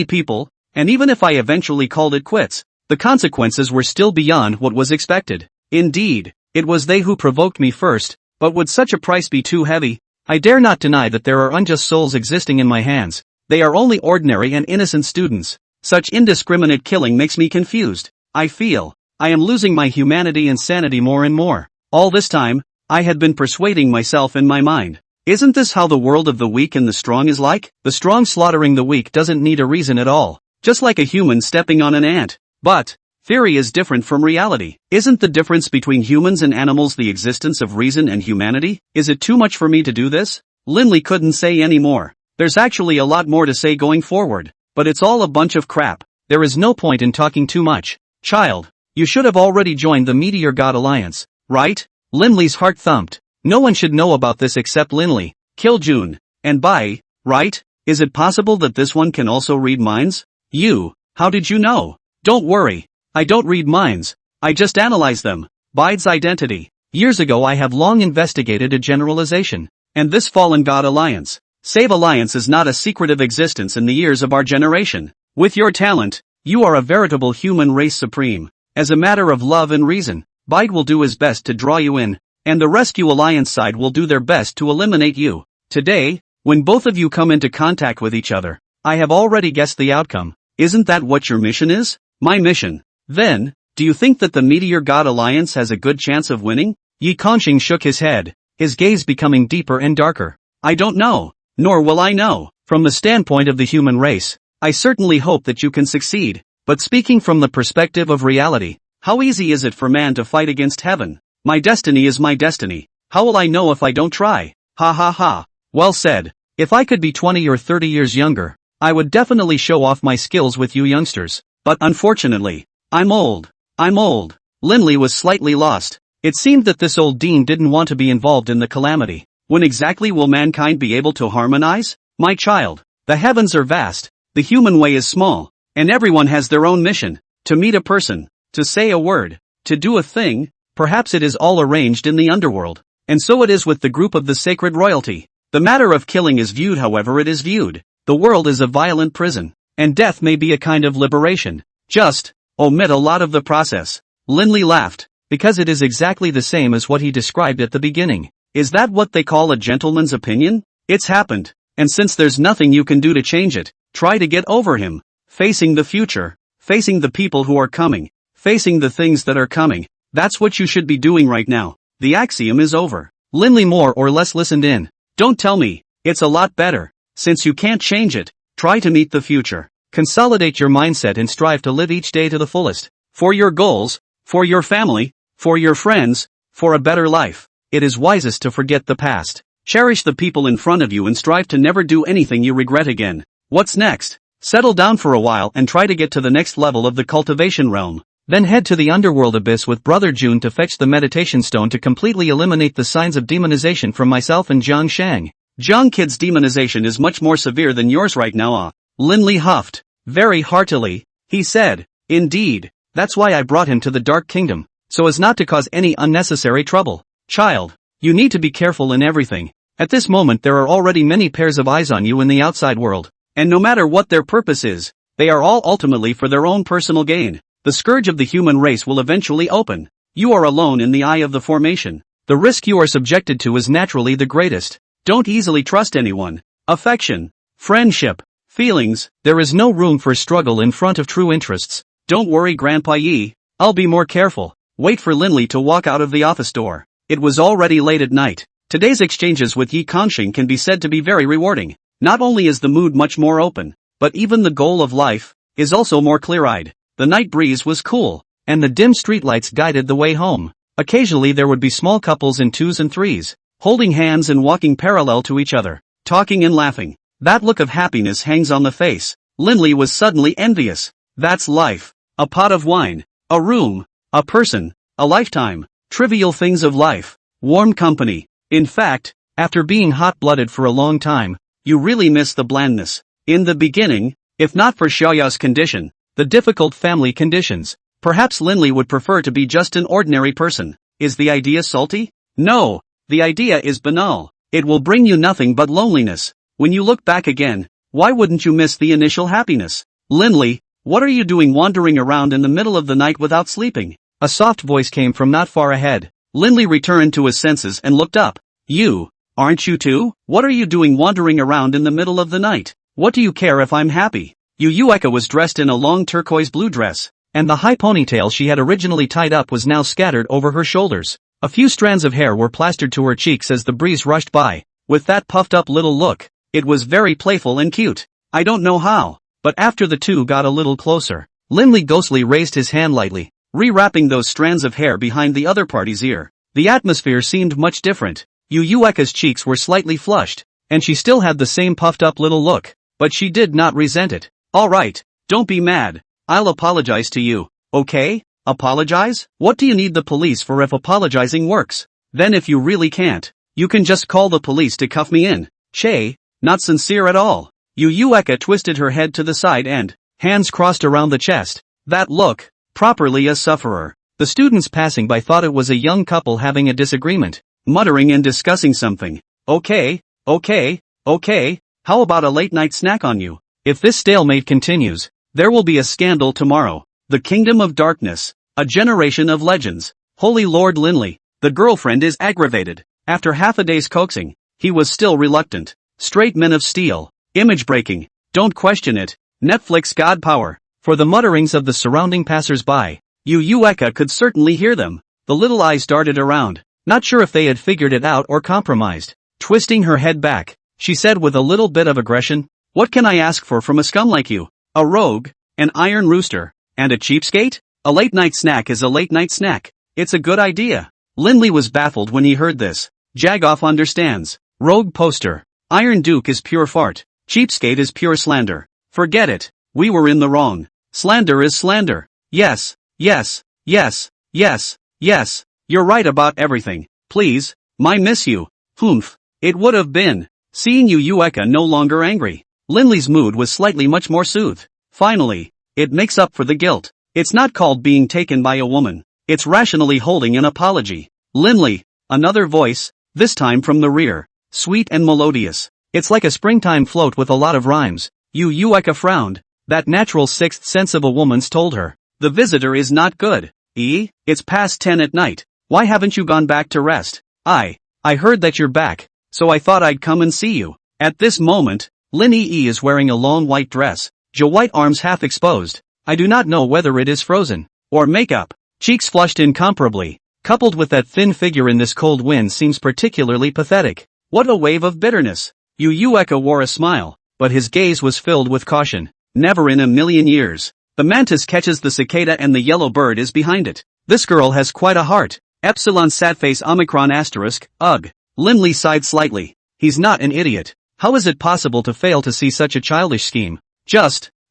people, and even if I eventually called it quits, the consequences were still beyond what was expected. Indeed, it was they who provoked me first, but would such a price be too heavy? I dare not deny that there are unjust souls existing in my hands. They are only ordinary and innocent students. Such indiscriminate killing makes me confused. I feel I am losing my humanity and sanity more and more. All this time, I had been persuading myself in my mind. Isn't this how the world of the weak and the strong is like? The strong slaughtering the weak doesn't need a reason at all. Just like a human stepping on an ant. But, theory is different from reality. Isn't the difference between humans and animals the existence of reason and humanity? Is it too much for me to do this? Linley couldn't say any more. There's actually a lot more to say going forward, but it's all a bunch of crap. There is no point in talking too much. Child, you should have already joined the Meteor God Alliance, right? Linley's heart thumped. No one should know about this except Linley, Kiljun, and Bai, right? Is it possible that this one can also read minds? How did you know? Don't worry. I don't read minds. I just analyze them. Bai's identity. Years ago I have long investigated a generalization. And this Fallen God Alliance. Save Alliance is not a secretive existence in the years of our generation. With your talent, you are a veritable human race supreme. As a matter of love and reason, Bai will do his best to draw you in, and the Rescue Alliance side will do their best to eliminate you. Today, when both of you come into contact with each other, I have already guessed the outcome. Isn't that what your mission is? My mission. Then, do you think that the Meteor God Alliance has a good chance of winning? Yi Kangsheng shook his head, his gaze becoming deeper and darker. I don't know, nor will I know. From the standpoint of the human race, I certainly hope that you can succeed. But speaking from the perspective of reality, how easy is it for man to fight against heaven? My destiny is my destiny. How will I know if I don't try? Ha ha ha. Well said. If I could be 20 or 30 years younger, I would definitely show off my skills with you youngsters. But unfortunately, I'm old. Linley was slightly lost. It seemed that this old dean didn't want to be involved in the calamity. When exactly will mankind be able to harmonize? My child, the heavens are vast, the human way is small, and everyone has their own mission. To meet a person, to say a word, to do a thing, perhaps it is all arranged in the underworld. And so it is with the group of the sacred royalty. The matter of killing is viewed however it is viewed. The world is a violent prison, and death may be a kind of liberation. Just omit a lot of the process. Linley laughed, because it is exactly the same as what he described at the beginning. Is that what they call a gentleman's opinion? It's happened, and since there's nothing you can do to change it, try to get over him. Facing the future, facing the people who are coming, facing the things that are coming, that's what you should be doing right now. The axiom is over. Linley more or less listened in. Don't tell me, it's a lot better. Since you can't change it, try to meet the future. Consolidate your mindset and strive to live each day to the fullest. For your goals, for your family, for your friends, for a better life. It is wisest to forget the past. Cherish the people in front of you and strive to never do anything you regret again. What's next? Settle down for a while and try to get to the next level of the cultivation realm. Then head to the underworld abyss with Brother June to fetch the meditation stone to completely eliminate the signs of demonization from myself and Jiang Shang. Jiang Kid's demonization is much more severe than yours right now. Linley huffed. Very heartily, he said. Indeed, that's why I brought him to the Dark Kingdom, so as not to cause any unnecessary trouble. Child, you need to be careful in everything. At this moment there are already many pairs of eyes on you in the outside world, and no matter what their purpose is, they are all ultimately for their own personal gain. The scourge of the human race will eventually open. You are alone in the eye of the formation. The risk you are subjected to is naturally the greatest. Don't easily trust anyone. Affection, friendship, feelings, there is no room for struggle in front of true interests. Don't worry Grandpa Yi, I'll be more careful. Wait for Linley to walk out of the office door. It was already late at night. Today's exchanges with Yi Kangxing can be said to be very rewarding. Not only is the mood much more open, but even the goal of life is also more clear-eyed. The night breeze was cool, and the dim streetlights guided the way home. Occasionally there would be small couples in twos and threes, holding hands and walking parallel to each other, talking and laughing. That look of happiness hangs on the face. Linley was suddenly envious. That's life. A pot of wine, a room, a person, a lifetime, trivial things of life, warm company. In fact, after being hot-blooded for a long time, you really miss the blandness. In the beginning, if not for Xiaoyao's condition, the difficult family conditions, perhaps Linley would prefer to be just an ordinary person. Is the idea salty? No, the idea is banal. It will bring you nothing but loneliness. When you look back again, why wouldn't you miss the initial happiness? Linley, what are you doing wandering around in the middle of the night without sleeping? A soft voice came from not far ahead. Linley returned to his senses and looked up. You, aren't you too? What are you doing wandering around in the middle of the night? What do you care if I'm happy? Yu Yueka was dressed in a long turquoise blue dress, and the high ponytail she had originally tied up was now scattered over her shoulders. A few strands of hair were plastered to her cheeks as the breeze rushed by. With that puffed up little look, it was very playful and cute. I don't know how, but after the two got a little closer, Linley ghostly raised his hand lightly, rewrapping those strands of hair behind the other party's ear. The atmosphere seemed much different. Yu Yueka's cheeks were slightly flushed, and she still had the same puffed up little look, but she did not resent it. Alright, don't be mad. I'll apologize to you, okay? Apologize? What do you need the police for if apologizing works? Then if you really can't, you can just call the police to cuff me in. Che, not sincere at all. Yu Yueka twisted her head to the side and, hands crossed around the chest. That look, properly a sufferer. The students passing by thought it was a young couple having a disagreement, muttering and discussing something. Okay, how about a late night snack on you? If this stalemate continues, there will be a scandal tomorrow. The Kingdom of Darkness, a generation of legends. Holy Lord Linley, the girlfriend is aggravated. After half a day's coaxing, he was still reluctant. Straight men of steel, image breaking, don't question it. Netflix God power. For the mutterings of the surrounding passers-by, Yu Yueka could certainly hear them. The little eyes darted around, not sure if they had figured it out or compromised. Twisting her head back, she said with a little bit of aggression, what can I ask for from a scum like you? A rogue, an iron rooster, and a cheapskate? A late-night snack is a late-night snack. It's a good idea. Linley was baffled when he heard this. Jagoff understands. Rogue poster. Iron Duke is pure fart. Cheapskate is pure slander. Forget it. We were in the wrong. Slander is slander. Yes. You're right about everything. Please, miss you. Humph. It would have been. Seeing Yu Yueka no longer angry, Linley's mood was slightly much more soothed. Finally, it makes up for the guilt. It's not called being taken by a woman. It's rationally holding an apology. Linley, another voice, this time from the rear. Sweet and melodious. It's like a springtime float with a lot of rhymes. Yu Yueka frowned. That natural sixth sense of a woman's told her. The visitor is not good. It's past 10 at night. Why haven't you gone back to rest? I heard that you're back, so I thought I'd come and see you. At this moment, Lin Yi is wearing a long white dress, her white arms half exposed. I do not know whether it is frozen or makeup. Cheeks flushed incomparably, coupled with that thin figure in this cold wind seems particularly pathetic. What a wave of bitterness. Yu Yueka wore a smile, but his gaze was filled with caution. Never in a million years. The mantis catches the cicada and the yellow bird is behind it. This girl has quite a heart. Epsilon sadface omicron asterisk, ugh. Linley sighed slightly. He's not an idiot. How is it possible to fail to see such a childish scheme?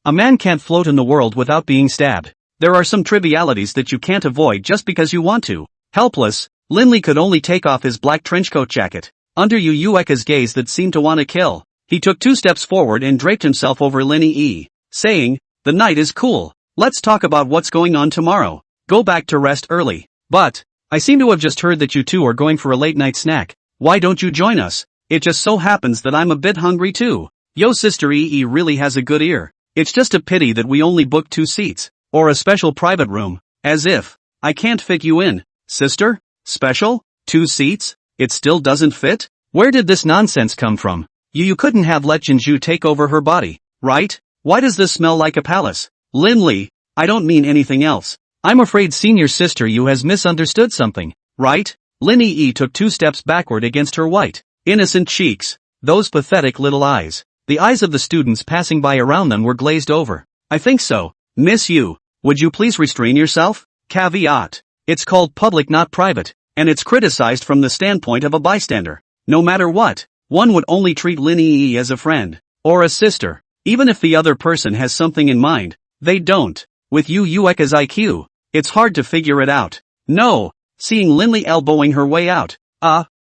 A man can't float in the world without being stabbed. There are some trivialities that you can't avoid just because you want to. Helpless, Linley could only take off his black trenchcoat jacket. Under Yu Yueka's gaze that seemed to want to kill, he took 2 steps forward and draped himself over Lin Yi, saying, the night is cool. Let's talk about what's going on tomorrow. Go back to rest early. But, I seem to have just heard that you two are going for a late night snack. Why don't you join us? It just so happens that I'm a bit hungry too. Yo, Sister EE really has a good ear. It's just a pity that we only booked 2 seats, or a special private room. As if, I can't fit you in. Sister? Special? 2 seats? It still doesn't fit? Where did this nonsense come from? You couldn't have let Jinju take over her body, right? Why does this smell like a palace? Linley, I don't mean anything else. I'm afraid senior sister you has misunderstood something, right? Lin Yi took 2 steps backward against her white, innocent cheeks. Those pathetic little eyes. The eyes of the students passing by around them were glazed over. I think so. Miss Yu, would you please restrain yourself? Caveat. It's called public not private, and it's criticized from the standpoint of a bystander. No matter what, one would only treat Lin Yi as a friend, or a sister. Even if the other person has something in mind, they don't. With Yu Yueka's IQ, it's hard to figure it out. No. Seeing Linley elbowing her way out.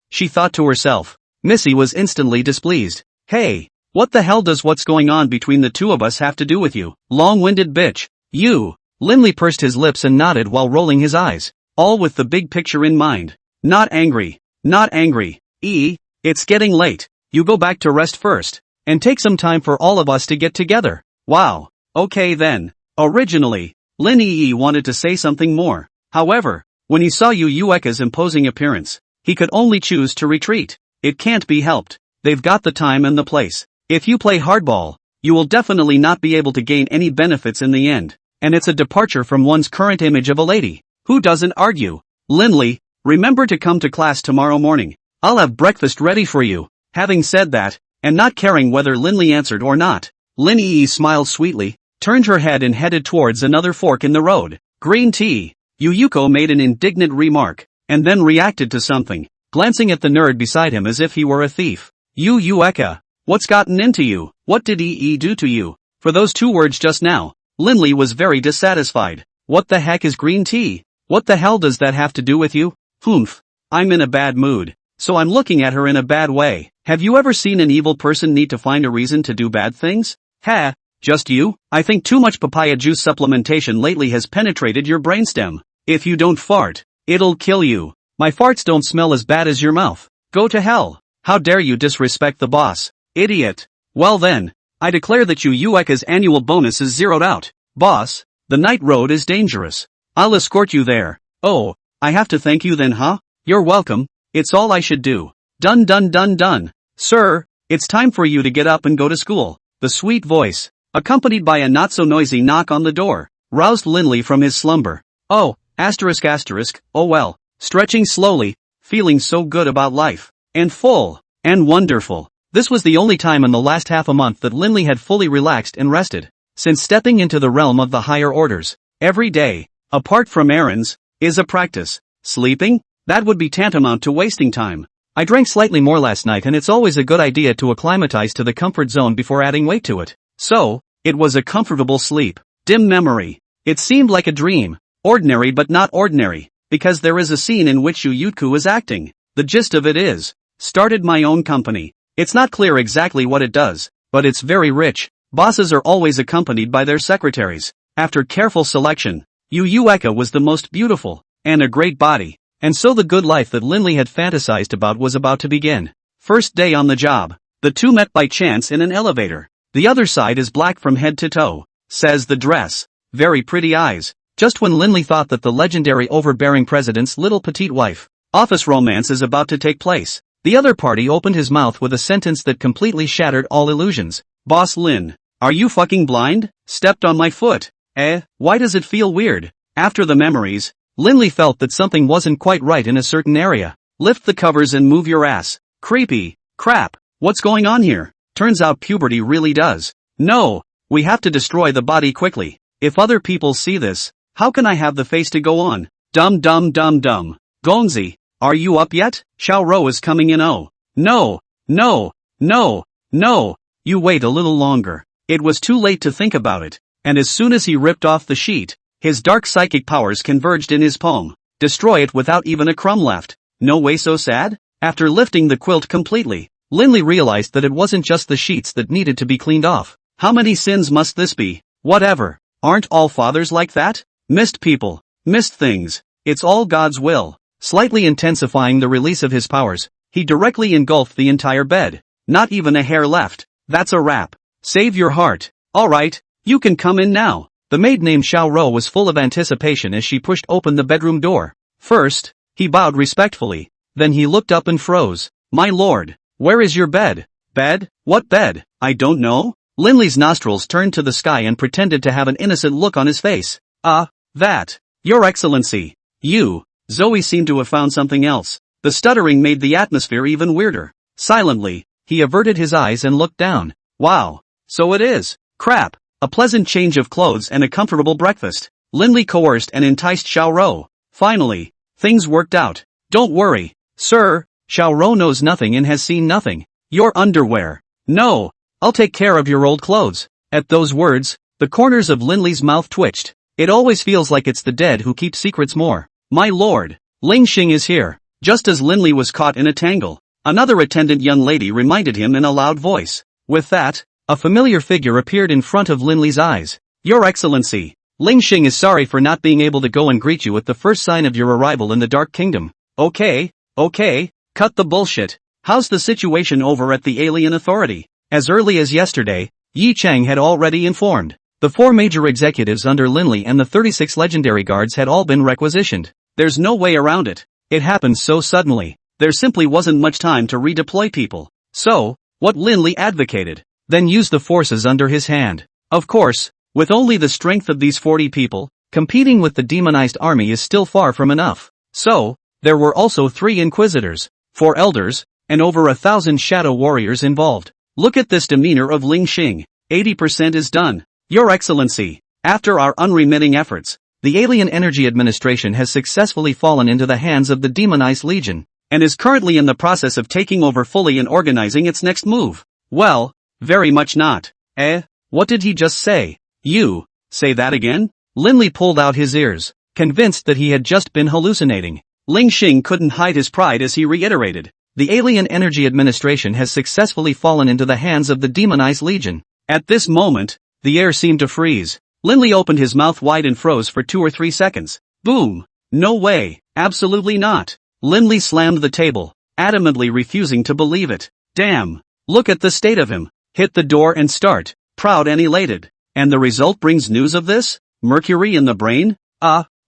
She thought to herself. Missy was instantly displeased. Hey, what the hell does what's going on between the two of us have to do with you? Long-winded bitch. You. Linley pursed his lips and nodded while rolling his eyes. All with the big picture in mind. Not angry. Not angry. It's getting late. You go back to rest first. And take some time for all of us to get together. Wow. Okay then. Originally, Lin Yi wanted to say something more. However, when he saw Yu Yueka's imposing appearance, he could only choose to retreat. It can't be helped. They've got the time and the place. If you play hardball, you will definitely not be able to gain any benefits in the end. And it's a departure from one's current image of a lady. Who doesn't argue? Linley, remember to come to class tomorrow morning. I'll have breakfast ready for you. Having said that, and not caring whether Linley answered or not, Lin Yi smiled sweetly, turned her head and headed towards another fork in the road. Green tea. Yu Yuko made an indignant remark, and then reacted to something, glancing at the nerd beside him as if he were a thief. Yu Yueka, what's gotten into you? What did EE do to you? For those 2 words just now, Linley was very dissatisfied. What the heck is green tea? What the hell does that have to do with you? Humph. I'm in a bad mood, so I'm looking at her in a bad way. Have you ever seen an evil person need to find a reason to do bad things? Just you? I think too much papaya juice supplementation lately has penetrated your brainstem. If you don't fart, it'll kill you. My farts don't smell as bad as your mouth. Go to hell. How dare you disrespect the boss? Idiot. Well then, I declare that Yu Yueka's annual bonus is zeroed out. Boss, the night road is dangerous. I'll escort you there. Oh, I have to thank you then, huh? You're welcome. It's all I should do. Done. Sir, it's time for you to get up and go to school. The sweet voice, accompanied by a not-so-noisy knock on the door, roused Linley from his slumber. Oh, asterisk, oh well, stretching slowly, feeling so good about life, and full, and wonderful. This was the only time in the last half a month that Linley had fully relaxed and rested, since stepping into the realm of the higher orders. Every day, apart from errands, is a practice. Sleeping? That would be tantamount to wasting time. I drank slightly more last night and it's always a good idea to acclimatize to the comfort zone before adding weight to it. So, it was a comfortable sleep. Dim memory. It seemed like a dream. Ordinary but not ordinary, because there is a scene in which Yu Yuku is acting. The gist of it is, started my own company. It's not clear exactly what it does, but it's very rich. Bosses are always accompanied by their secretaries. After careful selection, Yu Yueka was the most beautiful, and a great body. And so the good life that Linley had fantasized about was about to begin. First day on the job. The two met by chance in an elevator. The other side is black from head to toe, says the dress. Very pretty eyes. Just when Linley thought that the legendary overbearing president's little petite wife office romance is about to take place, the other party opened his mouth with a sentence that completely shattered all illusions. Boss Lin, are you fucking blind? Stepped on my foot. Why does it feel weird? After the memories, Linley felt that something wasn't quite right in a certain area. Lift the covers and move your ass. Creepy. Crap. What's going on here? Turns out puberty really does. No. We have to destroy the body quickly. If other people see this, how can I have the face to go on? Dumb. Gongzi, are you up yet? Xiao Rou is coming in. Oh. No. You wait a little longer. It was too late to think about it. And as soon as he ripped off the sheet, his dark psychic powers converged in his palm. Destroy it without even a crumb left. No way so sad? After lifting the quilt completely, Linley realized that it wasn't just the sheets that needed to be cleaned off. How many sins must this be? Whatever. Aren't all fathers like that? Missed people. Missed things. It's all God's will. Slightly intensifying the release of his powers, he directly engulfed the entire bed. Not even a hair left. That's a wrap. Save your heart. Alright, you can come in now. The maid named Xiao Rou was full of anticipation as she pushed open the bedroom door. First, he bowed respectfully. Then he looked up and froze. My lord, where is your bed? Bed? What bed? I don't know. Linley's nostrils turned to the sky and pretended to have an innocent look on his face. That. Your Excellency. You. Zoe seemed to have found something else. The stuttering made the atmosphere even weirder. Silently, he averted his eyes and looked down. Wow. So it is. Crap. A pleasant change of clothes and a comfortable breakfast. Linley coerced and enticed Xiao Rou. Finally, things worked out. Don't worry, sir. Xiao Rou knows nothing and has seen nothing. Your underwear. No. I'll take care of your old clothes. At those words, the corners of Linley's mouth twitched. It always feels like it's the dead who keep secrets more. My lord, Ling Xing is here. Just as Linley was caught in a tangle, another attendant young lady reminded him in a loud voice. With that, a familiar figure appeared in front of Linley's eyes. Your Excellency, Ling Xing is sorry for not being able to go and greet you at the first sign of your arrival in the Dark Kingdom. Okay, cut the bullshit. How's the situation over at the Alien Authority? As early as yesterday, Yi Cheng had already informed. The 4 major executives under Linley and the 36 legendary guards had all been requisitioned. There's no way around it. It happened so suddenly. There simply wasn't much time to redeploy people. So, what Linley advocated, then use the forces under his hand. Of course, with only the strength of these 40 people, competing with the demonized army is still far from enough. So, there were also 3 inquisitors, 4 elders, and over 1,000 shadow warriors involved. Look at this demeanor of Ling Xing. 80% is done. Your Excellency, after our unremitting efforts, the Alien Energy Administration has successfully fallen into the hands of the demonized Legion, and is currently in the process of taking over fully and organizing its next move. Well, very much not. What did he just say? You, say that again? Linley pulled out his ears, convinced that he had just been hallucinating. Ling Xing couldn't hide his pride as he reiterated. The Alien Energy Administration has successfully fallen into the hands of the demonized Legion. At this moment, the air seemed to freeze. Linley opened his mouth wide and froze for 2 or 3 seconds. Boom! No way! Absolutely not! Linley slammed the table, adamantly refusing to believe it. Damn! Look at the state of him. Hit the door and start. Proud and elated. And the result brings news of this? Mercury in the brain?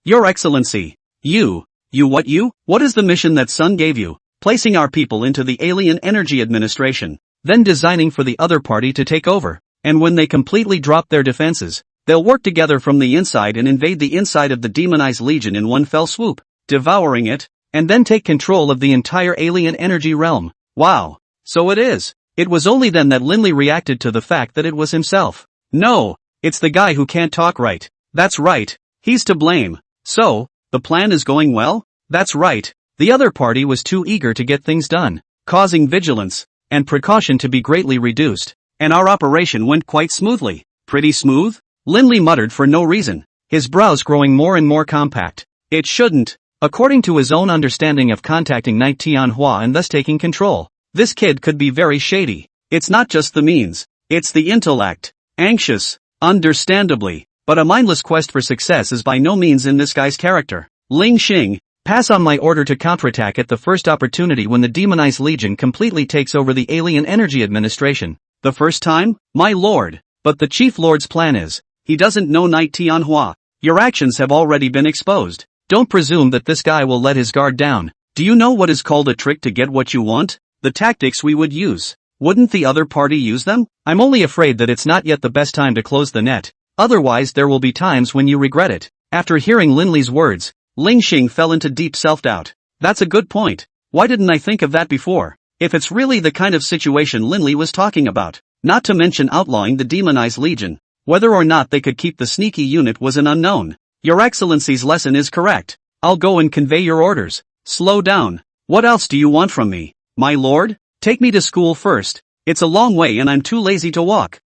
Your Excellency. What is the mission that Sun gave you? Placing our people into the Alien Energy Administration, then designing for the other party to take over. And when they completely drop their defenses, they'll work together from the inside and invade the inside of the demonized Legion in one fell swoop, devouring it, and then take control of the entire alien energy realm. Wow. So it is. It was only then that Linley reacted to the fact that it was himself. No, it's the guy who can't talk right. That's right. He's to blame. So, the plan is going well? That's right. The other party was too eager to get things done, causing vigilance and precaution to be greatly reduced. And our operation went quite smoothly. Pretty smooth? Linley muttered for no reason, his brows growing more and more compact. It shouldn't. According to his own understanding of contacting Knight Tianhua and thus taking control, this kid could be very shady. It's not just the means, it's the intellect. Anxious, understandably, but a mindless quest for success is by no means in this guy's character. Ling Xing, Pass on my order to counterattack at the first opportunity when the demonized legion completely takes over the alien energy administration. The first time? My lord. But the chief lord's plan is, he doesn't know Knight Tianhua. Your actions have already been exposed. Don't presume that this guy will let his guard down. Do you know what is called a trick to get what you want? The tactics we would use. Wouldn't the other party use them? I'm only afraid that it's not yet the best time to close the net. Otherwise there will be times when you regret it. After hearing Lin Li's words, Ling Xing fell into deep self-doubt. That's a good point. Why didn't I think of that before? If it's really the kind of situation Lin Li was talking about, not to mention outlawing the demonized legion, whether or not they could keep the sneaky unit was an unknown. Your Excellency's lesson is correct. I'll go and convey your orders. Slow down. What else do you want from me? My lord? Take me to school first. It's a long way and I'm too lazy to walk.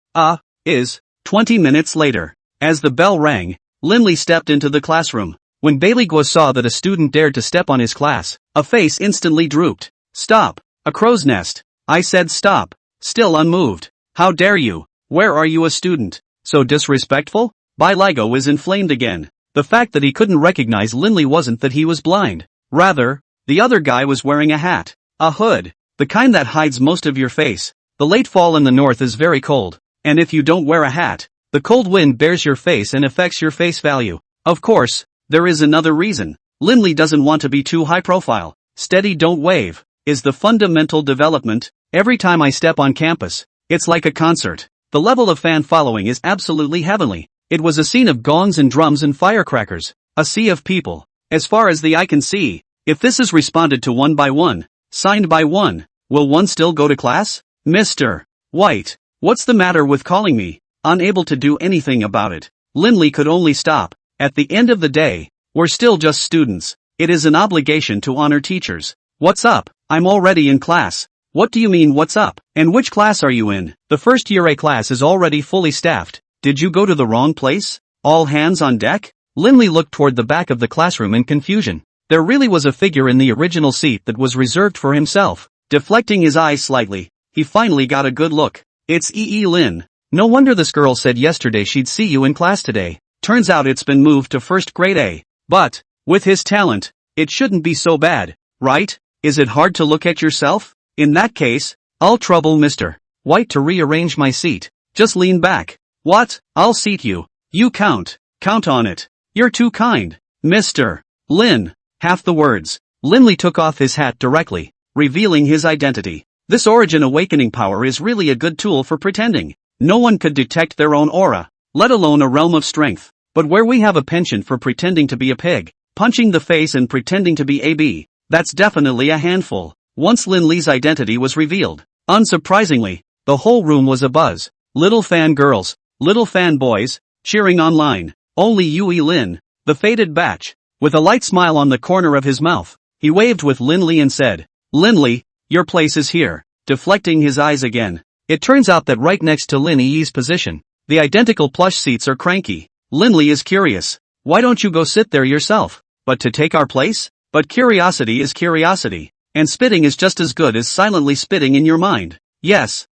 20 minutes later. As the bell rang, Lin Li stepped into the classroom. When Beiliguo saw that a student dared to step on his class, a face instantly drooped. Stop. A crow's nest. I said stop. Still unmoved. How dare you? Where are you a student? So disrespectful? Beiliguo was inflamed again. The fact that he couldn't recognize Lin Li wasn't that he was blind. Rather, the other guy was wearing a hat. A hood. The kind that hides most of your face. The late fall in the north is very cold. And if you don't wear a hat, the cold wind bears your face and affects your face value. Of course, there is another reason. Lin Li doesn't want to be too high profile. Steady, don't wave, is the fundamental development. Every time I step on campus, it's like a concert. The level of fan following is absolutely heavenly. It was a scene of gongs and drums and firecrackers. A sea of people. As far as the eye can see, if this is responded to one by one, signed by one, will one still go to class? Mr. White, what's the matter with calling me? Unable to do anything about it, Lin Li could only stop. At the end of the day, we're still just students. It is an obligation to honor teachers. What's up? I'm already in class. What do you mean what's up? And which class are you in? The first year A class is already fully staffed. Did you go to the wrong place? All hands on deck? Lin Li looked toward the back of the classroom in confusion. There really was a figure in the original seat that was reserved for himself. Deflecting his eyes slightly, he finally got a good look. It's Yi Lin. No wonder this girl said yesterday she'd see you in class today. Turns out it's been moved to first grade A. But, with his talent, it shouldn't be so bad, right? Is it hard to look at yourself? In that case, I'll trouble Mr. White to rearrange my seat. Just lean back. What? I'll seat you. You count. Count on it. You're too kind. Mr. Lin. Half the words. Lin Li took off his hat directly, revealing his identity. This origin awakening power is really a good tool for pretending. No one could detect their own aura, let alone a realm of strength. But where we have a penchant for pretending to be a pig, punching the face and pretending to be AB, that's definitely a handful. Once Lin Li's identity was revealed, unsurprisingly, the whole room was abuzz. Little fan girls, little fan boys, cheering online. Only Yi Lin, the fated batch, with a light smile on the corner of his mouth, he waved with Lin Li and said, Lin Li, your place is here. Deflecting his eyes again. It turns out that right next to Lin Yi's position, the identical plush seats are cranky. Lin Li is curious. Why don't you go sit there yourself? But to take our place? But curiosity is curiosity. And spitting is just as good as silently spitting in your mind. Yes,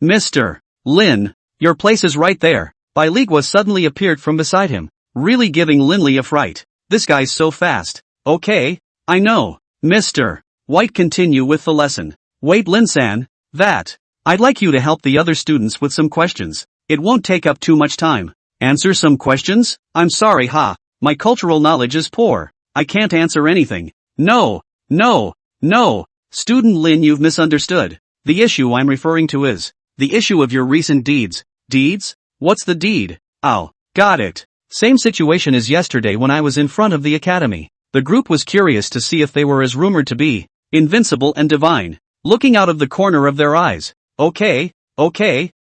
Mr. Lin, your place is right there. Beiliguo suddenly appeared from beside him, really giving Lin Li a fright. This guy's so fast. Okay, I know. Mr. White, continue with the lesson. Wait, Lin-san, I'd like you to help the other students with some questions. It won't take up too much time. Answer some questions? I'm sorry, my cultural knowledge is poor. I can't answer anything. No. Student Lin, you've misunderstood. The issue I'm referring to is the issue of your recent deeds. Deeds? What's the deed? Oh, got it. Same situation as yesterday when I was in front of the academy. The group was curious to see if they were as rumored to be, invincible and divine. Looking out of the corner of their eyes. Okay,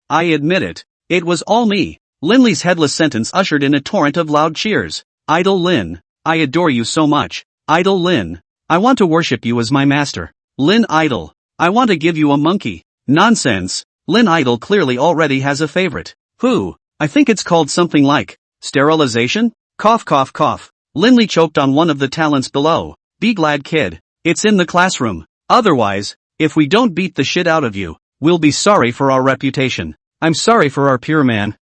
I admit it. It was all me. Lin Li's headless sentence ushered in a torrent of loud cheers. Idol Lin, I adore you so much. Idol Lin, I want to worship you as my master. Lin Idol, I want to give you a monkey. Nonsense. Lin Idol clearly already has a favorite. Who? I think it's called something like sterilization? Cough. Lin Li choked on one of the talents below. Be glad, kid. It's in the classroom. Otherwise, if we don't beat the shit out of you, we'll be sorry for our reputation. I'm sorry for our pure man.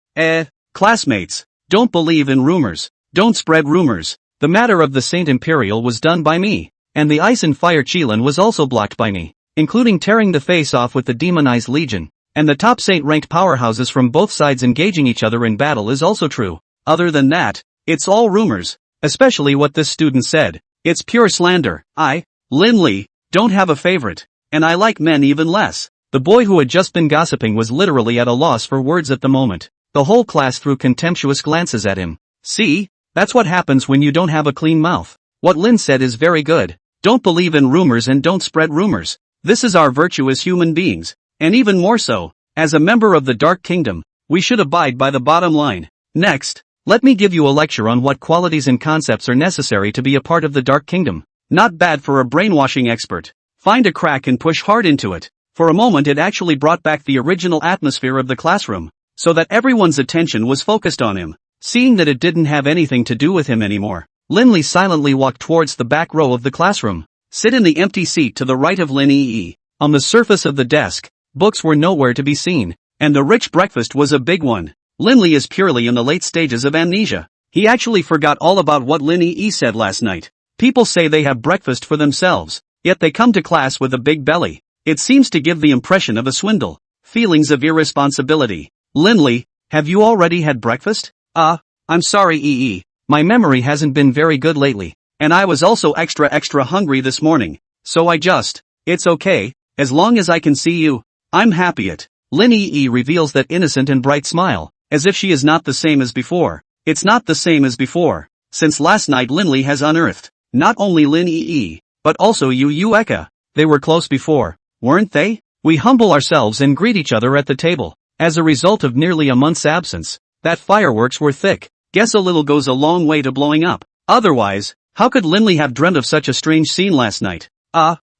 Classmates, don't believe in rumors. Don't spread rumors. The matter of the Saint Imperial was done by me, and the Ice and Fire Qilin was also blocked by me, including tearing the face off with the Demonized Legion, and the top Saint-ranked powerhouses from both sides engaging each other in battle is also true. Other than that, it's all rumors, especially what this student said. It's pure slander. I, Lin Li, don't have a favorite, and I like men even less. The boy who had just been gossiping was literally at a loss for words at the moment. The whole class threw contemptuous glances at him. See? That's what happens when you don't have a clean mouth. What Lin said is very good. Don't believe in rumors and don't spread rumors. This is our virtue as human beings, and even more so, as a member of the Dark Kingdom, we should abide by the bottom line. Next, let me give you a lecture on what qualities and concepts are necessary to be a part of the Dark Kingdom. Not bad for a brainwashing expert. Find a crack and push hard into it. For a moment it actually brought back the original atmosphere of the classroom, so that everyone's attention was focused on him. Seeing that it didn't have anything to do with him anymore, Lin Li silently walked towards the back row of the classroom. Sit in the empty seat to the right of Lin Yi. On the surface of the desk, books were nowhere to be seen, and the rich breakfast was a big one. Lin Li is purely in the late stages of amnesia. He actually forgot all about what Lin Yi said last night. People say they have breakfast for themselves, yet they come to class with a big belly. It seems to give the impression of a swindle. Feelings of irresponsibility. Lin Li, have you already had breakfast? I'm sorry Yi. My memory hasn't been very good lately, and I was also extra hungry this morning, so it's okay, as long as I can see you, I'm happy it. Lin Yi reveals that innocent and bright smile, as if she is not the same as before. It's not the same as before. Since last night Lin Li has unearthed, not only Lin Yi, but also Yu Eka. They were close before, weren't they? We humble ourselves and greet each other at the table. As a result of nearly a month's absence, that fireworks were thick. Guess a little goes a long way to blowing up. Otherwise, how could Lin Li have dreamt of such a strange scene last night?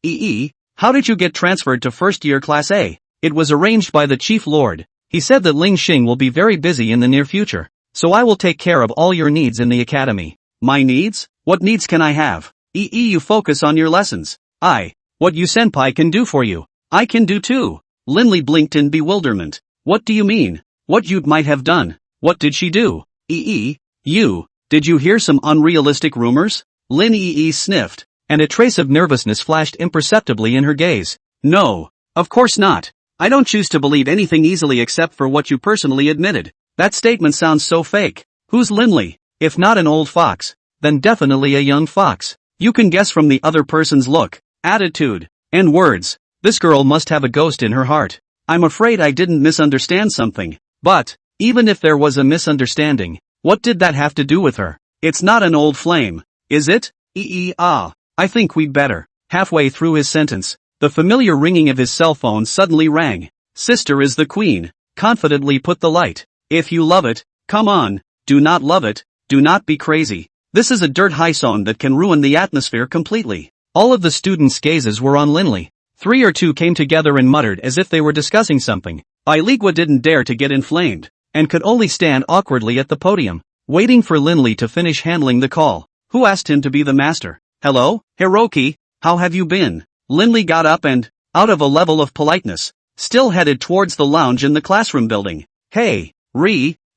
Yi, how did you get transferred to first year class A? It was arranged by the Chief Lord. He said that Ling Xing will be very busy in the near future, so I will take care of all your needs in the academy. My needs? What needs can I have? You focus on your lessons. What you senpai can do for you, I can do too. Lin Li blinked in bewilderment. What do you mean? What you might have done? What did she do? Did you hear some unrealistic rumors? Lin Yi sniffed, and a trace of nervousness flashed imperceptibly in her gaze. No, of course not. I don't choose to believe anything easily except for what you personally admitted. That statement sounds so fake. Who's Lin Li? If not an old fox, then definitely a young fox. You can guess from the other person's look, attitude, and words. This girl must have a ghost in her heart. I'm afraid I didn't misunderstand something. But, even if there was a misunderstanding, what did that have to do with her? It's not an old flame, is it? I think we'd better. Halfway through his sentence, the familiar ringing of his cell phone suddenly rang. Sister is the queen, confidently put the light. If you love it, come on. Do not love it, do not be crazy. This is a dirt high song that can ruin the atmosphere completely. All of the students' gazes were on Lin Li. 3 or 2 came together and muttered as if they were discussing something. Iligua didn't dare to get inflamed, and could only stand awkwardly at the podium, waiting for Lin Li to finish handling the call. Who asked him to be the master? Hello, Hiroki, how have you been? Lin Li got up and, out of a level of politeness, still headed towards the lounge in the classroom building. Hey,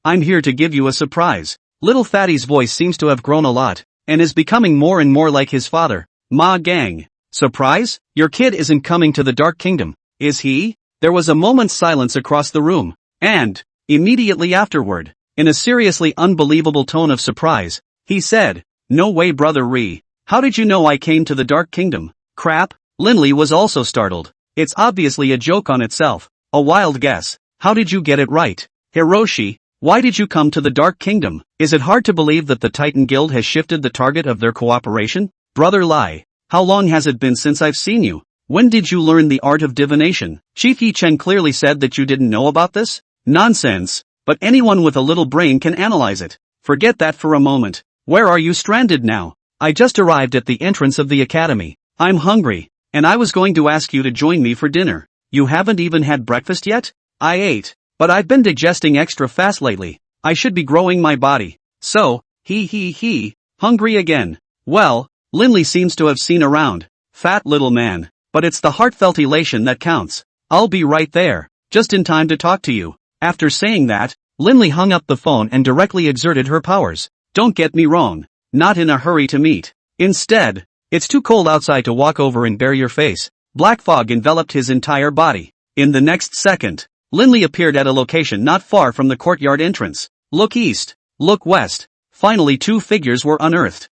I'm here to give you a surprise. Little Fatty's voice seems to have grown a lot, and is becoming more and more like his father. Ma Gang. Surprise? Your kid isn't coming to the Dark Kingdom, is he? There was a moment's silence across the room, and, immediately afterward, in a seriously unbelievable tone of surprise, he said, No way brother how did you know I came to the Dark Kingdom? Crap. Lin Li was also startled. It's obviously a joke on itself. A wild guess. How did you get it right? Hiroshi, why did you come to the Dark Kingdom? Is it hard to believe that the Titan Guild has shifted the target of their cooperation? Brother Lai, how long has it been since I've seen you? When did you learn the art of divination? Chief Yi Chen clearly said that you didn't know about this? Nonsense. But anyone with a little brain can analyze it. Forget that for a moment. Where are you stranded now? I just arrived at the entrance of the academy. I'm hungry, and I was going to ask you to join me for dinner. You haven't even had breakfast yet? I ate, but I've been digesting extra fast lately. I should be growing my body. So, hungry again. Well, Lin Li seems to have seen around. Fat little man. But it's the heartfelt elation that counts. I'll be right there, just in time to talk to you. After saying that, Lin Li hung up the phone and directly exerted her powers. Don't get me wrong. not in a hurry to meet. Instead, it's too cold outside to walk over and bare your face. Black fog enveloped his entire body. In the next second, Linley appeared at a location not far from the courtyard entrance. Look east, look west. Finally 2 figures were unearthed.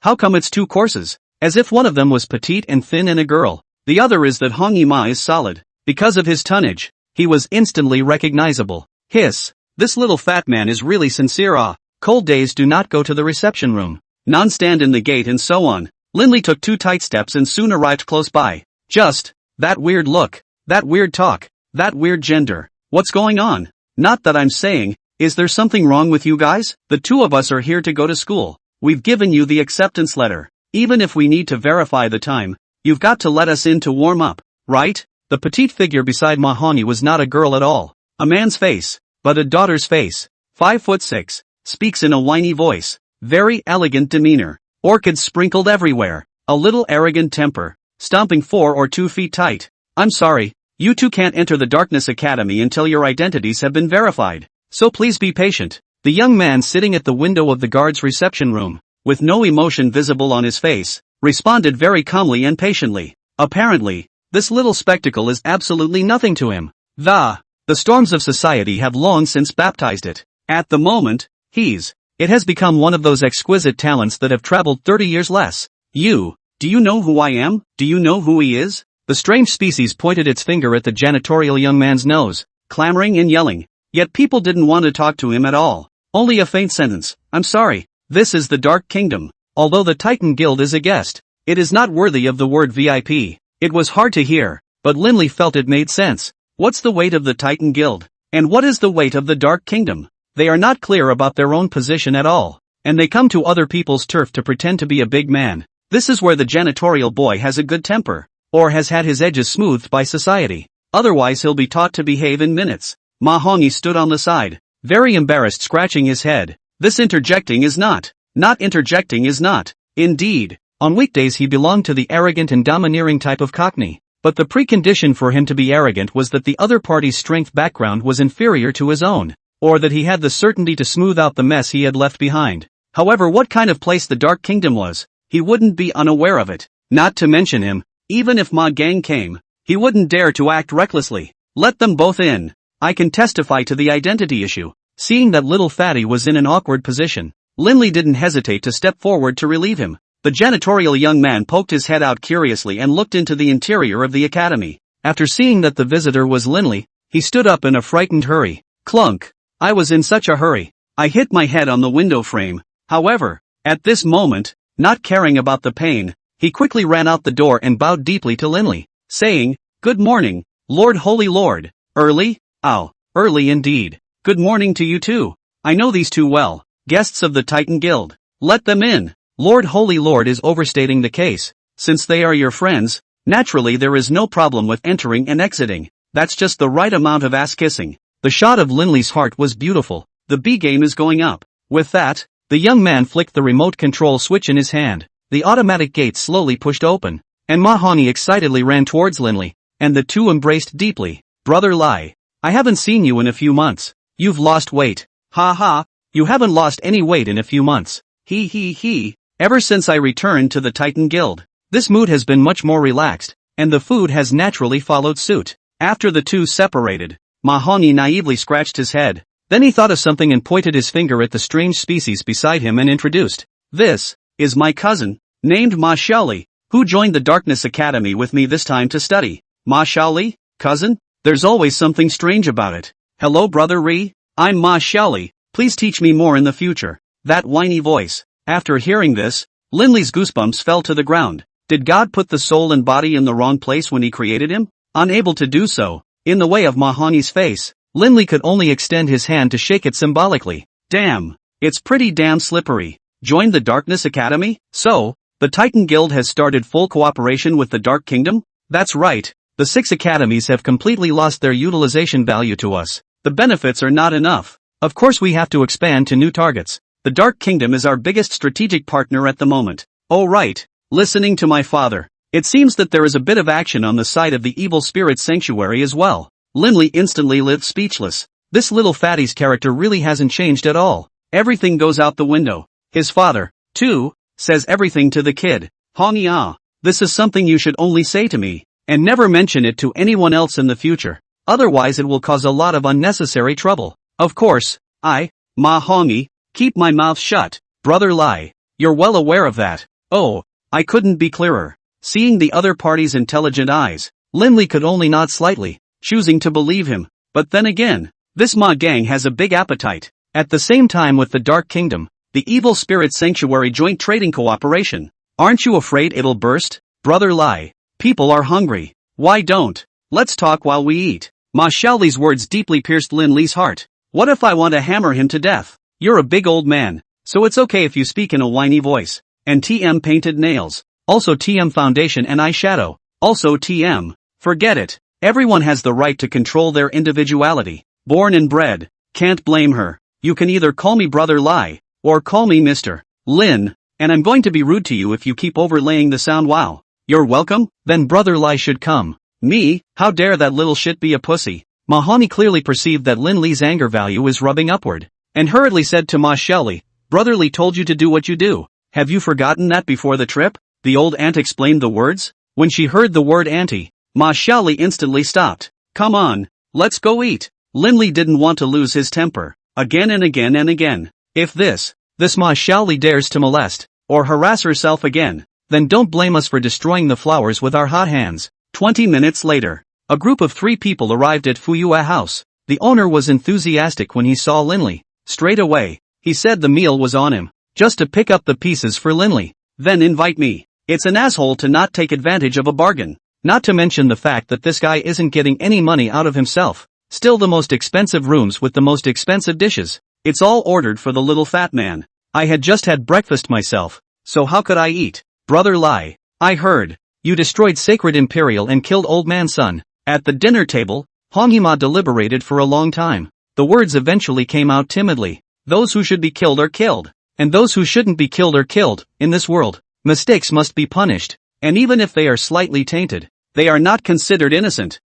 How come it's 2 courses? As if one of them was petite and thin and a girl. The other is that Hong Yima is solid. Because of his tonnage, he was instantly recognizable. Hiss, this little fat man is really sincere. Cold days do not go to the reception room. None stand in the gate and so on. Linley took 2 tight steps and soon arrived close by. Just, that weird look, that weird talk, that weird gender. What's going on? Not that I'm saying, is there something wrong with you guys? The 2 of us are here to go to school. We've given you the acceptance letter. Even if we need to verify the time, you've got to let us in to warm up, right? The petite figure beside Mahoney was not a girl at all. A man's face, but a daughter's face. 5'6", speaks in a whiny voice. Very elegant demeanor. Orchids sprinkled everywhere. A little arrogant temper. Stomping 4 or 2 feet tight. I'm sorry, you 2 can't enter the Darkness Academy until your identities have been verified. So please be patient. The young man sitting at the window of the guard's reception room, with no emotion visible on his face, responded very calmly and patiently. Apparently, this little spectacle is absolutely nothing to him. The storms of society have long since baptized it. At the moment, it has become one of those exquisite talents that have traveled 30 years less. Do you know who I am? Do you know who he is? The strange species pointed its finger at the janitorial young man's nose, clamoring and yelling. Yet people didn't want to talk to him at all. Only a faint sentence. I'm sorry. This is the Dark Kingdom. Although the Titan Guild is a guest, it is not worthy of the word VIP. It was hard to hear, but Linley felt it made sense. What's the weight of the Titan Guild? And what is the weight of the Dark Kingdom? They are not clear about their own position at all, and they come to other people's turf to pretend to be a big man. This is where the janitorial boy has a good temper, or has had his edges smoothed by society. Otherwise he'll be taught to behave in minutes. Mahoney stood on the side, very embarrassed, scratching his head. This interjecting is not interjecting is not. Indeed, on weekdays he belonged to the arrogant and domineering type of Cockney. But the precondition for him to be arrogant was that the other party's strength background was inferior to his own, or that he had the certainty to smooth out the mess he had left behind. However, what kind of place the Dark Kingdom was, he wouldn't be unaware of it. Not to mention him, even if Ma Gang came, he wouldn't dare to act recklessly. Let them both in. I can testify to the identity issue. Seeing that little fatty was in an awkward position, Linley didn't hesitate to step forward to relieve him. The janitorial young man poked his head out curiously and looked into the interior of the academy. After seeing that the visitor was Linley, he stood up in a frightened hurry. Clunk! I was in such a hurry. I hit my head on the window frame. However, at this moment, not caring about the pain, he quickly ran out the door and bowed deeply to Linley, saying, "Good morning, Lord Holy Lord." Early? Ow, early indeed. Good morning to you too. I know these 2 well, guests of the Titan Guild. Let them in. Lord Holy Lord is overstating the case. Since they are your friends, naturally there is no problem with entering and exiting. That's just the right amount of ass kissing. The shot of Linley's heart was beautiful. The B game is going up. With that, the young man flicked the remote control switch in his hand. The automatic gate slowly pushed open, and Mahoney excitedly ran towards Linley, and the 2 embraced deeply. Brother Lai, I haven't seen you in a few months. You've lost weight. Ha ha, you haven't lost any weight in a few months. He. Ever since I returned to the Titan Guild, this mood has been much more relaxed, and the food has naturally followed suit. After the 2 separated, Mahoney naively scratched his head. Then he thought of something and pointed his finger at the strange species beside him and introduced. This is my cousin, named Ma Xiaoli, who joined the Darkness Academy with me this time to study. Ma Xiaoli? Cousin? There's always something strange about it. Hello brother Ri, I'm Ma Xiaoli, please teach me more in the future. That whiny voice. After hearing this, Linley's goosebumps fell to the ground. Did God put the soul and body in the wrong place when he created him? Unable to do so, in the way of Mahoney's face, Linley could only extend his hand to shake it symbolically. Damn, it's pretty damn slippery. Joined the Darkness Academy? So, the Titan Guild has started full cooperation with the Dark Kingdom? That's right, the 6 academies have completely lost their utilization value to us. The benefits are not enough. Of course we have to expand to new targets. The Dark Kingdom is our biggest strategic partner at the moment. Oh right, listening to my father. It seems that there is a bit of action on the side of the Evil Spirit Sanctuary as well. Linley instantly lived speechless. This little fatty's character really hasn't changed at all. Everything goes out the window. His father, 2. Says everything to the kid. Hong-ya. This is something you should only say to me, and never mention it to anyone else in the future. Otherwise it will cause a lot of unnecessary trouble. Of course, Ma Hongi, keep my mouth shut. Brother Lai. You're well aware of that. Oh, I couldn't be clearer. Seeing the other party's intelligent eyes, Lin-Li could only nod slightly, choosing to believe him. But then again, this Ma gang has a big appetite. At the same time with the Dark Kingdom, the Evil Spirit Sanctuary joint trading cooperation. Aren't you afraid it'll burst? Brother Lai. People are hungry. Why don't? Let's talk while we eat. Ma Xiaoli's words deeply pierced Lin-Li's heart. What if I want to hammer him to death? You're a big old man, so it's okay if you speak in a whiny voice. And TM painted nails. Also TM foundation and eyeshadow. Also TM. Forget it. Everyone has the right to control their individuality. Born and bred. Can't blame her. You can either call me Brother Lai, or call me Mr. Lin, and I'm going to be rude to you if you keep overlaying the sound wow. You're welcome? Then Brother Lai should come. Me? How dare that little shit be a pussy? Mahani clearly perceived that Lin-Li's anger value is rubbing upward, and hurriedly said to Ma Xiaoli, Brother Li told you to do what you do. Have you forgotten that before the trip? The old aunt explained the words. When she heard the word auntie, Ma Xiaoli instantly stopped. Come on, let's go eat. Lin-Li didn't want to lose his temper. Again and again and again. If this Ma Xiaoli dares to molest, or harass herself again, then don't blame us for destroying the flowers with our hot hands. 20 minutes later, a group of 3 people arrived at Fuyue House. The owner was enthusiastic when he saw Lin-Li. Straight away, he said the meal was on him, just to pick up the pieces for Lin-Li. Then invite me. It's an asshole to not take advantage of a bargain. Not to mention the fact that this guy isn't getting any money out of himself. Still the most expensive rooms with the most expensive dishes. It's all ordered for the little fat man. I had just had breakfast myself, so how could I eat? Brother Lai, I heard. You destroyed Sacred Imperial and killed Old Man's son. At the dinner table, Honghima deliberated for a long time. The words eventually came out timidly. Those who should be killed are killed. And those who shouldn't be killed are killed. In this world, mistakes must be punished. And even if they are slightly tainted, they are not considered innocent.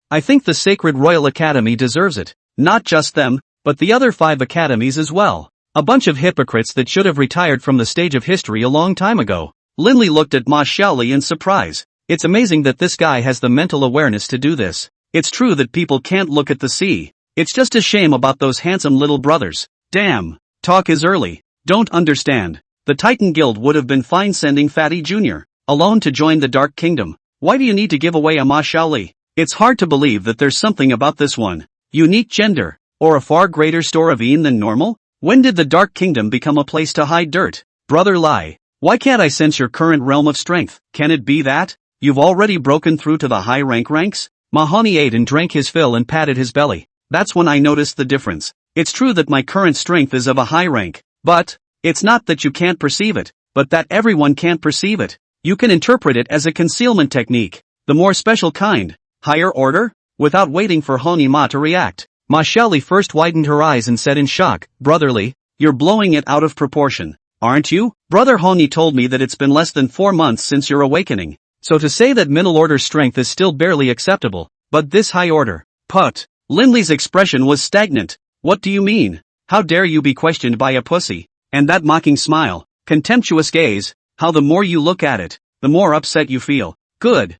I think the Sacred Royal Academy deserves it. Not just them, but the other 5 academies as well. A bunch of hypocrites that should have retired from the stage of history a long time ago. Lin-Li looked at Ma Xiaoli in surprise. It's amazing that this guy has the mental awareness to do this. It's true that people can't look at the sea. It's just a shame about those handsome little brothers. Damn. Talk is early. Don't understand. The Titan Guild would have been fine sending Fatty Jr. alone to join the Dark Kingdom. Why do you need to give away a Ma Xiaoli? It's hard to believe that there's something about this one. Unique gender. Or a far greater store of Een than normal? When did the Dark Kingdom become a place to hide dirt? Brother Lai, why can't I sense your current realm of strength? Can it be that you've already broken through to the high ranks? Mahani ate and drank his fill and patted his belly. That's when I noticed the difference. It's true that my current strength is of a high rank, but it's not that you can't perceive it, but that everyone can't perceive it. You can interpret it as a concealment technique, the more special kind. Higher order? Without waiting for Honi Ma to react, Ma Xiaoli first widened her eyes and said in shock, Brotherly, you're blowing it out of proportion, aren't you? Brother Honi told me that it's been less than 4 months since your awakening, so to say that middle order strength is still barely acceptable, but this high order, put. Lin-Li's expression was stagnant. What do you mean? How dare you be questioned by a pussy? And that mocking smile, contemptuous gaze, how the more you look at it, the more upset you feel. Good.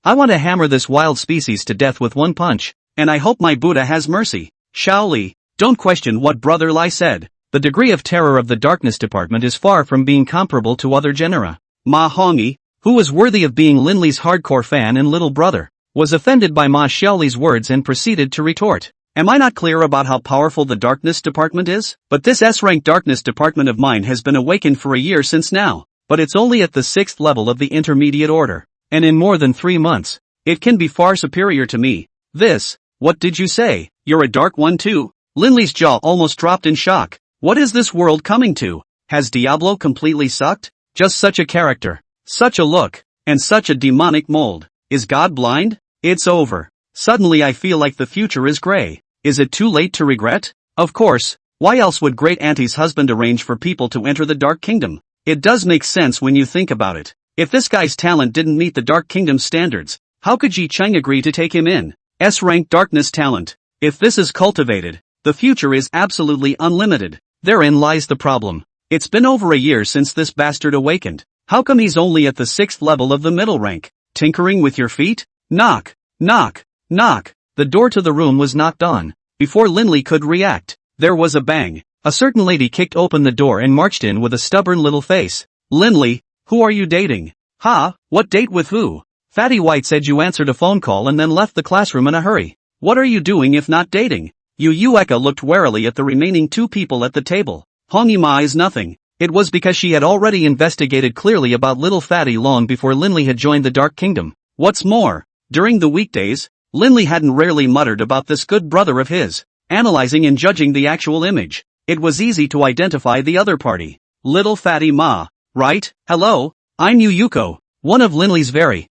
I want to hammer this wild species to death with one punch, and I hope my Buddha has mercy. Shaoli, don't question what Brother Lai said. The degree of terror of the Darkness Department is far from being comparable to other genera. Ma Hongi, who was worthy of being Lin-Li's hardcore fan and little brother, was offended by Ma Xiaoli's words and proceeded to retort. Am I not clear about how powerful the Darkness Department is? But this S-rank Darkness Department of mine has been awakened for a year since now, but it's only at the 6th level of the intermediate order. And in more than 3 months, it can be far superior to me. What did you say? You're a dark one too? Lin-Li's jaw almost dropped in shock. What is this world coming to? Has Diablo completely sucked? Just such a character, such a look, and such a demonic mold. Is God blind? It's over. Suddenly I feel like the future is gray. Is it too late to regret? Of course, why else would Great Auntie's husband arrange for people to enter the Dark Kingdom? It does make sense when you think about it. If this guy's talent didn't meet the Dark Kingdom standards, how could Ji Cheng agree to take him in? S-rank darkness talent. If this is cultivated, the future is absolutely unlimited. Therein lies the problem. It's been over a year since this bastard awakened. How come he's only at the 6th level of the middle rank? Tinkering with your feet? Knock, knock, knock. The door to the room was knocked on. Before Linley could react, there was a bang. A certain lady kicked open the door and marched in with a stubborn little face. Linley, who are you dating? Ha, what date with who? Fatty White said you answered a phone call and then left the classroom in a hurry. What are you doing if not dating? Yu Eka looked warily at the remaining two people at the table. Hongima is nothing. It was because she had already investigated clearly about little Fatty long before Linley had joined the Dark Kingdom. What's more, during the weekdays, Linley hadn't rarely muttered about this good brother of his, analyzing and judging the actual image. It was easy to identify the other party. Little Fatty Ma, right? Hello, I'm Yuko, one of Linley's very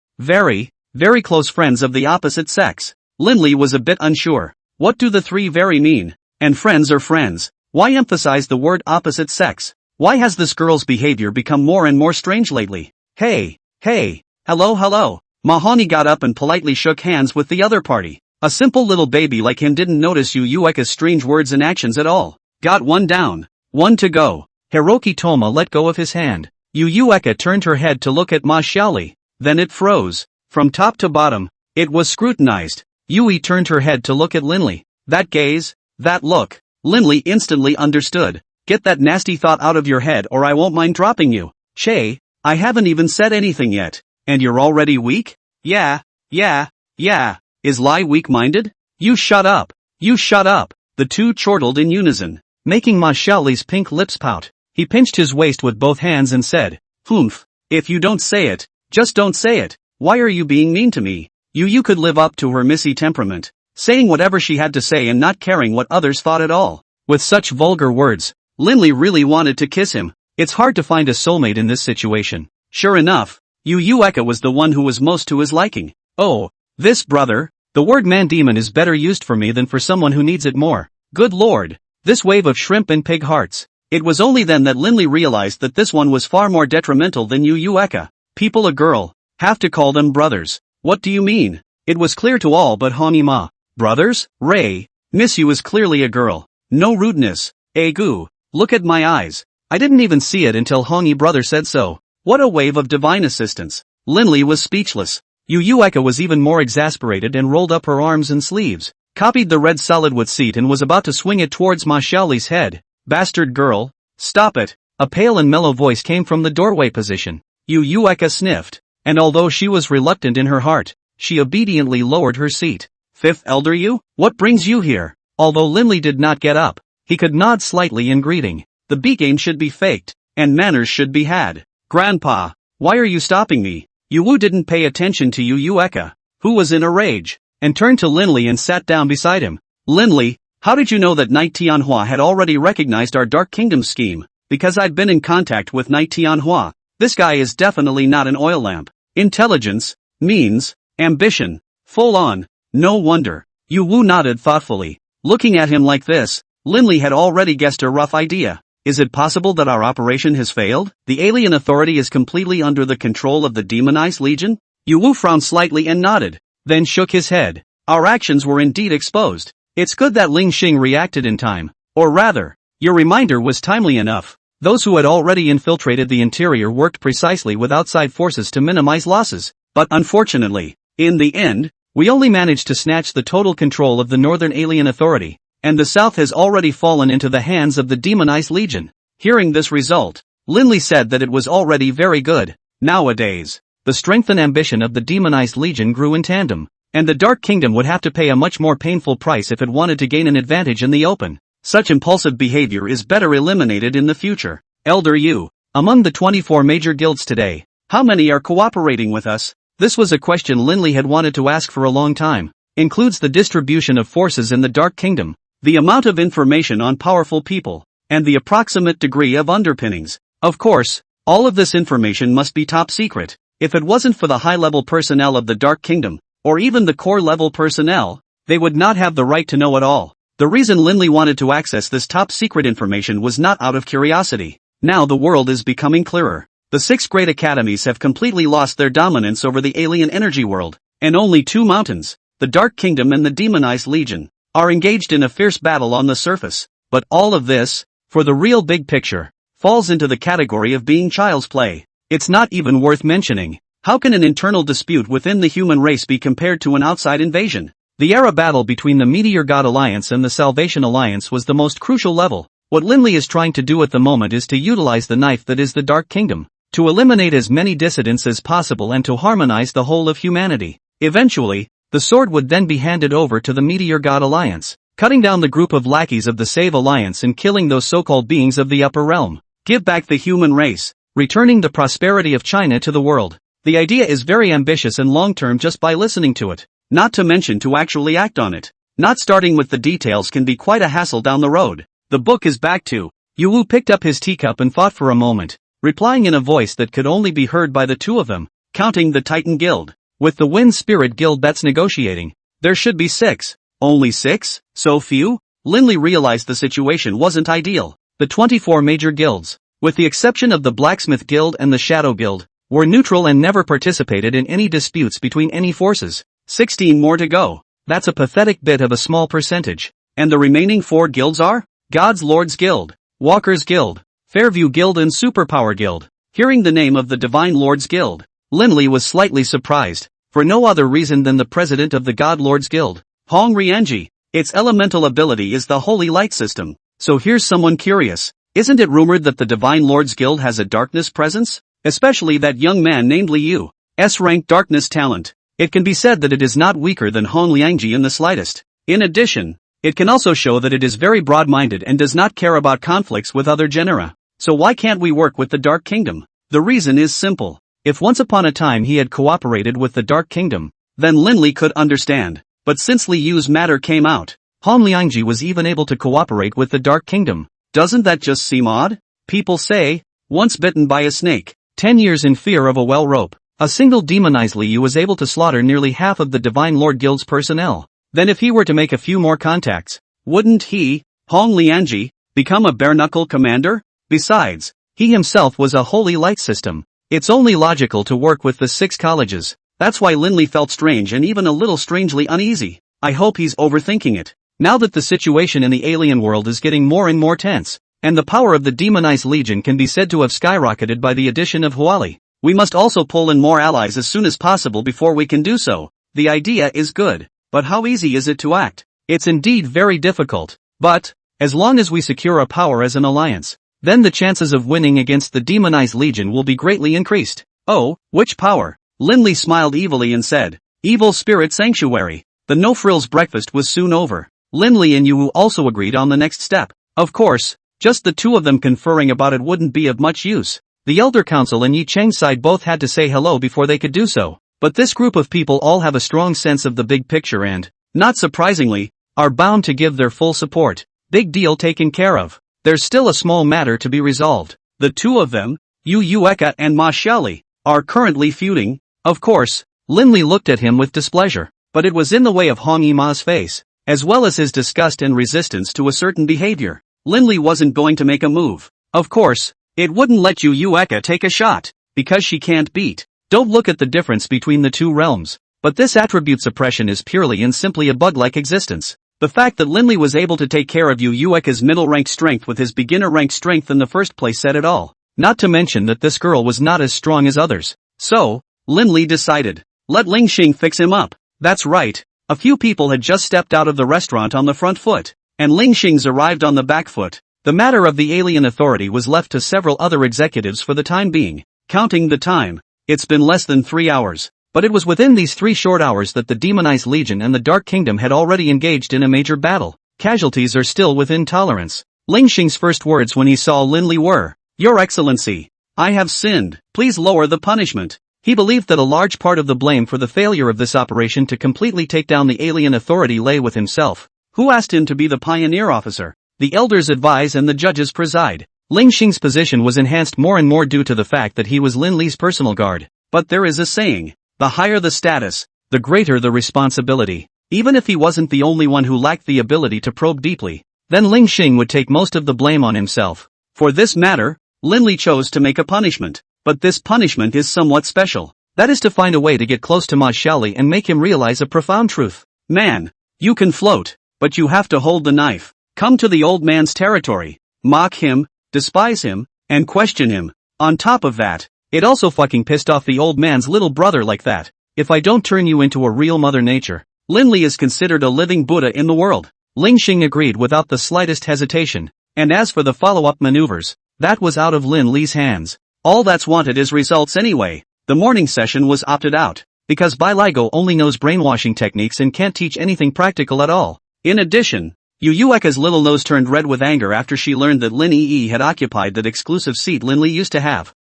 close friends of the opposite sex. Linley was a bit unsure. What do the three very mean? And friends are friends. Why emphasize the word opposite sex? Why has this girl's behavior become more and more strange lately? Hey, hello. Mahoney got up and politely shook hands with the other party. A simple little baby like him didn't notice Yu Eka's strange words and actions at all. Got one down. One to go. Hiroki Toma let go of his hand. Yu Eka turned her head to look at Ma Xiaoli. Then it froze. From top to bottom, it was scrutinized. Yui turned her head to look at Linley. That gaze, that look. Linley instantly understood. Get that nasty thought out of your head or I won't mind dropping you. Che, I haven't even said anything yet. And you're already weak? Yeah. Is Lai weak-minded? You shut up. The two chortled in unison, making Ma Xiaoli's pink lips pout. He pinched his waist with both hands and said, Humph, if you don't say it, just don't say it. Why are you being mean to me? You could live up to her missy temperament, saying whatever she had to say and not caring what others thought at all. With such vulgar words, Linley really wanted to kiss him. It's hard to find a soulmate in this situation. Sure enough, Yu Eka was the one who was most to his liking. Oh, this brother, the word man-demon is better used for me than for someone who needs it more. Good lord, this wave of shrimp and pig hearts. It was only then that Linley realized that this one was far more detrimental than Yu Eka. People a girl, have to call them brothers. What do you mean? It was clear to all but Honima. Brothers? Ray, Miss You is clearly a girl. No rudeness. Egu, look at my eyes. I didn't even see it until Hongi brother said so. What a wave of divine assistance. Linley was speechless. Yu Eka was even more exasperated and rolled up her arms and sleeves, copied the red solidwood seat and was about to swing it towards Ma Xiaoli's head. Bastard girl, stop it. A pale and mellow voice came from the doorway position. Yu Eka sniffed, and although she was reluctant in her heart, she obediently lowered her seat. Fifth elder you? What brings you here? Although Linley did not get up, he could nod slightly in greeting. The B-game should be faked, and manners should be had. Grandpa, why are you stopping me? Yu didn't pay attention to Yu Eka, who was in a rage, and turned to Linley and sat down beside him. Linley, how did you know that Knight Tianhua had already recognized our Dark Kingdom scheme? Because I'd been in contact with Knight Tianhua. This guy is definitely not an oil lamp. Intelligence, means, ambition, full on. No wonder. Yu nodded thoughtfully. Looking at him like this, Linley had already guessed a rough idea. Is it possible that our operation has failed? The alien authority is completely under the control of the demonized legion? Yu frowned slightly and nodded, then shook his head. Our actions were indeed exposed. It's good that Ling Xing reacted in time. Or rather, your reminder was timely enough. Those who had already infiltrated the interior worked precisely with outside forces to minimize losses. But unfortunately, in the end, we only managed to snatch the total control of the Northern Alien Authority, and the South has already fallen into the hands of the demonized legion. Hearing this result, Linley said that it was already very good. Nowadays, the strength and ambition of the demonized legion grew in tandem, and the Dark Kingdom would have to pay a much more painful price if it wanted to gain an advantage in the open. Such impulsive behavior is better eliminated in the future. Elder Yu, among the 24 major guilds today, how many are cooperating with us? This was a question Linley had wanted to ask for a long time. Includes the distribution of forces in the Dark Kingdom, the amount of information on powerful people, and the approximate degree of underpinnings. Of course, all of this information must be top secret. If it wasn't for the high-level personnel of the Dark Kingdom, or even the core-level personnel, they would not have the right to know it all. The reason Linley wanted to access this top-secret information was not out of curiosity. Now the world is becoming clearer. The 6 great academies have completely lost their dominance over the alien energy world, and only 2 mountains, the Dark Kingdom and the Demonized Legion, are engaged in a fierce battle on the surface. But all of this, for the real big picture, falls into the category of being child's play. It's not even worth mentioning. How can an internal dispute within the human race be compared to an outside invasion? The era battle between the Meteor God Alliance and the Salvation Alliance was the most crucial level. What Linley is trying to do at the moment is to utilize the knife that is the Dark Kingdom, to eliminate as many dissidents as possible and to harmonize the whole of humanity. Eventually, the sword would then be handed over to the Meteor God Alliance, cutting down the group of lackeys of the Save Alliance and killing those so-called beings of the upper realm. Give back the human race, returning the prosperity of China to the world. The idea is very ambitious and long-term just by listening to it, not to mention to actually act on it. Not starting with the details can be quite a hassle down the road. The book is back to. Yu Wu picked up his teacup and thought for a moment, replying in a voice that could only be heard by the two of them, counting the Titan Guild. With the Wind Spirit Guild that's negotiating, there should be 6. Only 6? So few? Linley realized the situation wasn't ideal. The 24 major guilds, with the exception of the Blacksmith Guild and the Shadow Guild, were neutral and never participated in any disputes between any forces. 16 more to go. That's a pathetic bit of a small percentage. And the remaining 4 guilds are? God's Lord's Guild, Walker's Guild, Fairview Guild and Superpower Guild. Hearing the name of the Divine Lord's Guild, Linley was slightly surprised, for no other reason than the president of the God Lord's Guild, Hong Rianji. Its elemental ability is the Holy Light System. So here's someone curious. Isn't it rumored that the Divine Lord's Guild has a darkness presence? Especially that young man named Liu, S-rank darkness talent. It can be said that it is not weaker than Hong Liangji in the slightest. In addition, it can also show that it is very broad-minded and does not care about conflicts with other genera. So why can't we work with the Dark Kingdom? The reason is simple. If once upon a time he had cooperated with the Dark Kingdom, then Linley could understand. But since Liu's matter came out, Hong Liangji was even able to cooperate with the Dark Kingdom. Doesn't that just seem odd? People say, once bitten by a snake, 10 years in fear of a well rope. A single demonized Liu was able to slaughter nearly half of the Divine Lord Guild's personnel. Then if he were to make a few more contacts, wouldn't he, Hong Liangji, become a bare-knuckle commander? Besides, he himself was a holy light system. It's only logical to work with the 6 colleges. That's why Linley felt strange and even a little strangely uneasy. I hope he's overthinking it. Now that the situation in the alien world is getting more and more tense, and the power of the demonized legion can be said to have skyrocketed by the addition of Huali, we must also pull in more allies as soon as possible before we can do so. The idea is good. But how easy is it to act? It's indeed very difficult. But, as long as we secure a power as an alliance, then the chances of winning against the demonized legion will be greatly increased. Oh, which power? Linley smiled evilly and said, Evil Spirit Sanctuary. The no-frills breakfast was soon over. Linley and Yu Wu also agreed on the next step. Of course, just the two of them conferring about it wouldn't be of much use. The Elder Council and Yi Cheng's side both had to say hello before they could do so. But this group of people all have a strong sense of the big picture and, not surprisingly, are bound to give their full support. Big deal taken care of. There's still a small matter to be resolved. The two of them, Yu Yueka and Ma Xiaoli, are currently feuding. Of course, Linley looked at him with displeasure, but it was in the way of Hong Yima's face, as well as his disgust and resistance to a certain behavior. Linley wasn't going to make a move. Of course, it wouldn't let Yu Yueka take a shot, because she can't beat. Don't look at the difference between the two realms, but this attribute suppression is purely and simply a bug-like existence. The fact that Linley was able to take care of Yu Yueka's middle-rank strength with his beginner-rank strength in the first place said it all. Not to mention that this girl was not as strong as others. So, Linley decided, let Ling Xing fix him up. That's right, a few people had just stepped out of the restaurant on the front foot, and Ling Xing's arrived on the back foot. The matter of the alien authority was left to several other executives for the time being. Counting the time, it's been less than 3 hours, but it was within these 3 short hours that the demonized legion and the Dark Kingdom had already engaged in a major battle. Casualties are still within tolerance. Ling Xing's first words when he saw Linley were, Your Excellency, I have sinned, please lower the punishment. He believed that a large part of the blame for the failure of this operation to completely take down the alien authority lay with himself. Who asked him to be the pioneer officer? The elders advise and the judges preside. Ling Xing's position was enhanced more and more due to the fact that he was Linley's personal guard. But there is a saying, the higher the status, the greater the responsibility. Even if he wasn't the only one who lacked the ability to probe deeply, then Ling Xing would take most of the blame on himself. For this matter, Linley chose to make a punishment. But this punishment is somewhat special. That is to find a way to get close to Ma Xiaoli and make him realize a profound truth. Man, you can float, but you have to hold the knife. Come to the old man's territory, mock him, despise him, and question him. On top of that, it also fucking pissed off the old man's little brother like that. If I don't turn you into a real Mother Nature, Linley is considered a living Buddha in the world. Ling Xing agreed without the slightest hesitation. And as for the follow-up maneuvers, that was out of Lin Li's hands. All that's wanted is results anyway. The morning session was opted out, because Bai Ligo only knows brainwashing techniques and can't teach anything practical at all. In addition, Yu Yueka's little nose turned red with anger after she learned that Lin Yi had occupied that exclusive seat Lin Li used to have.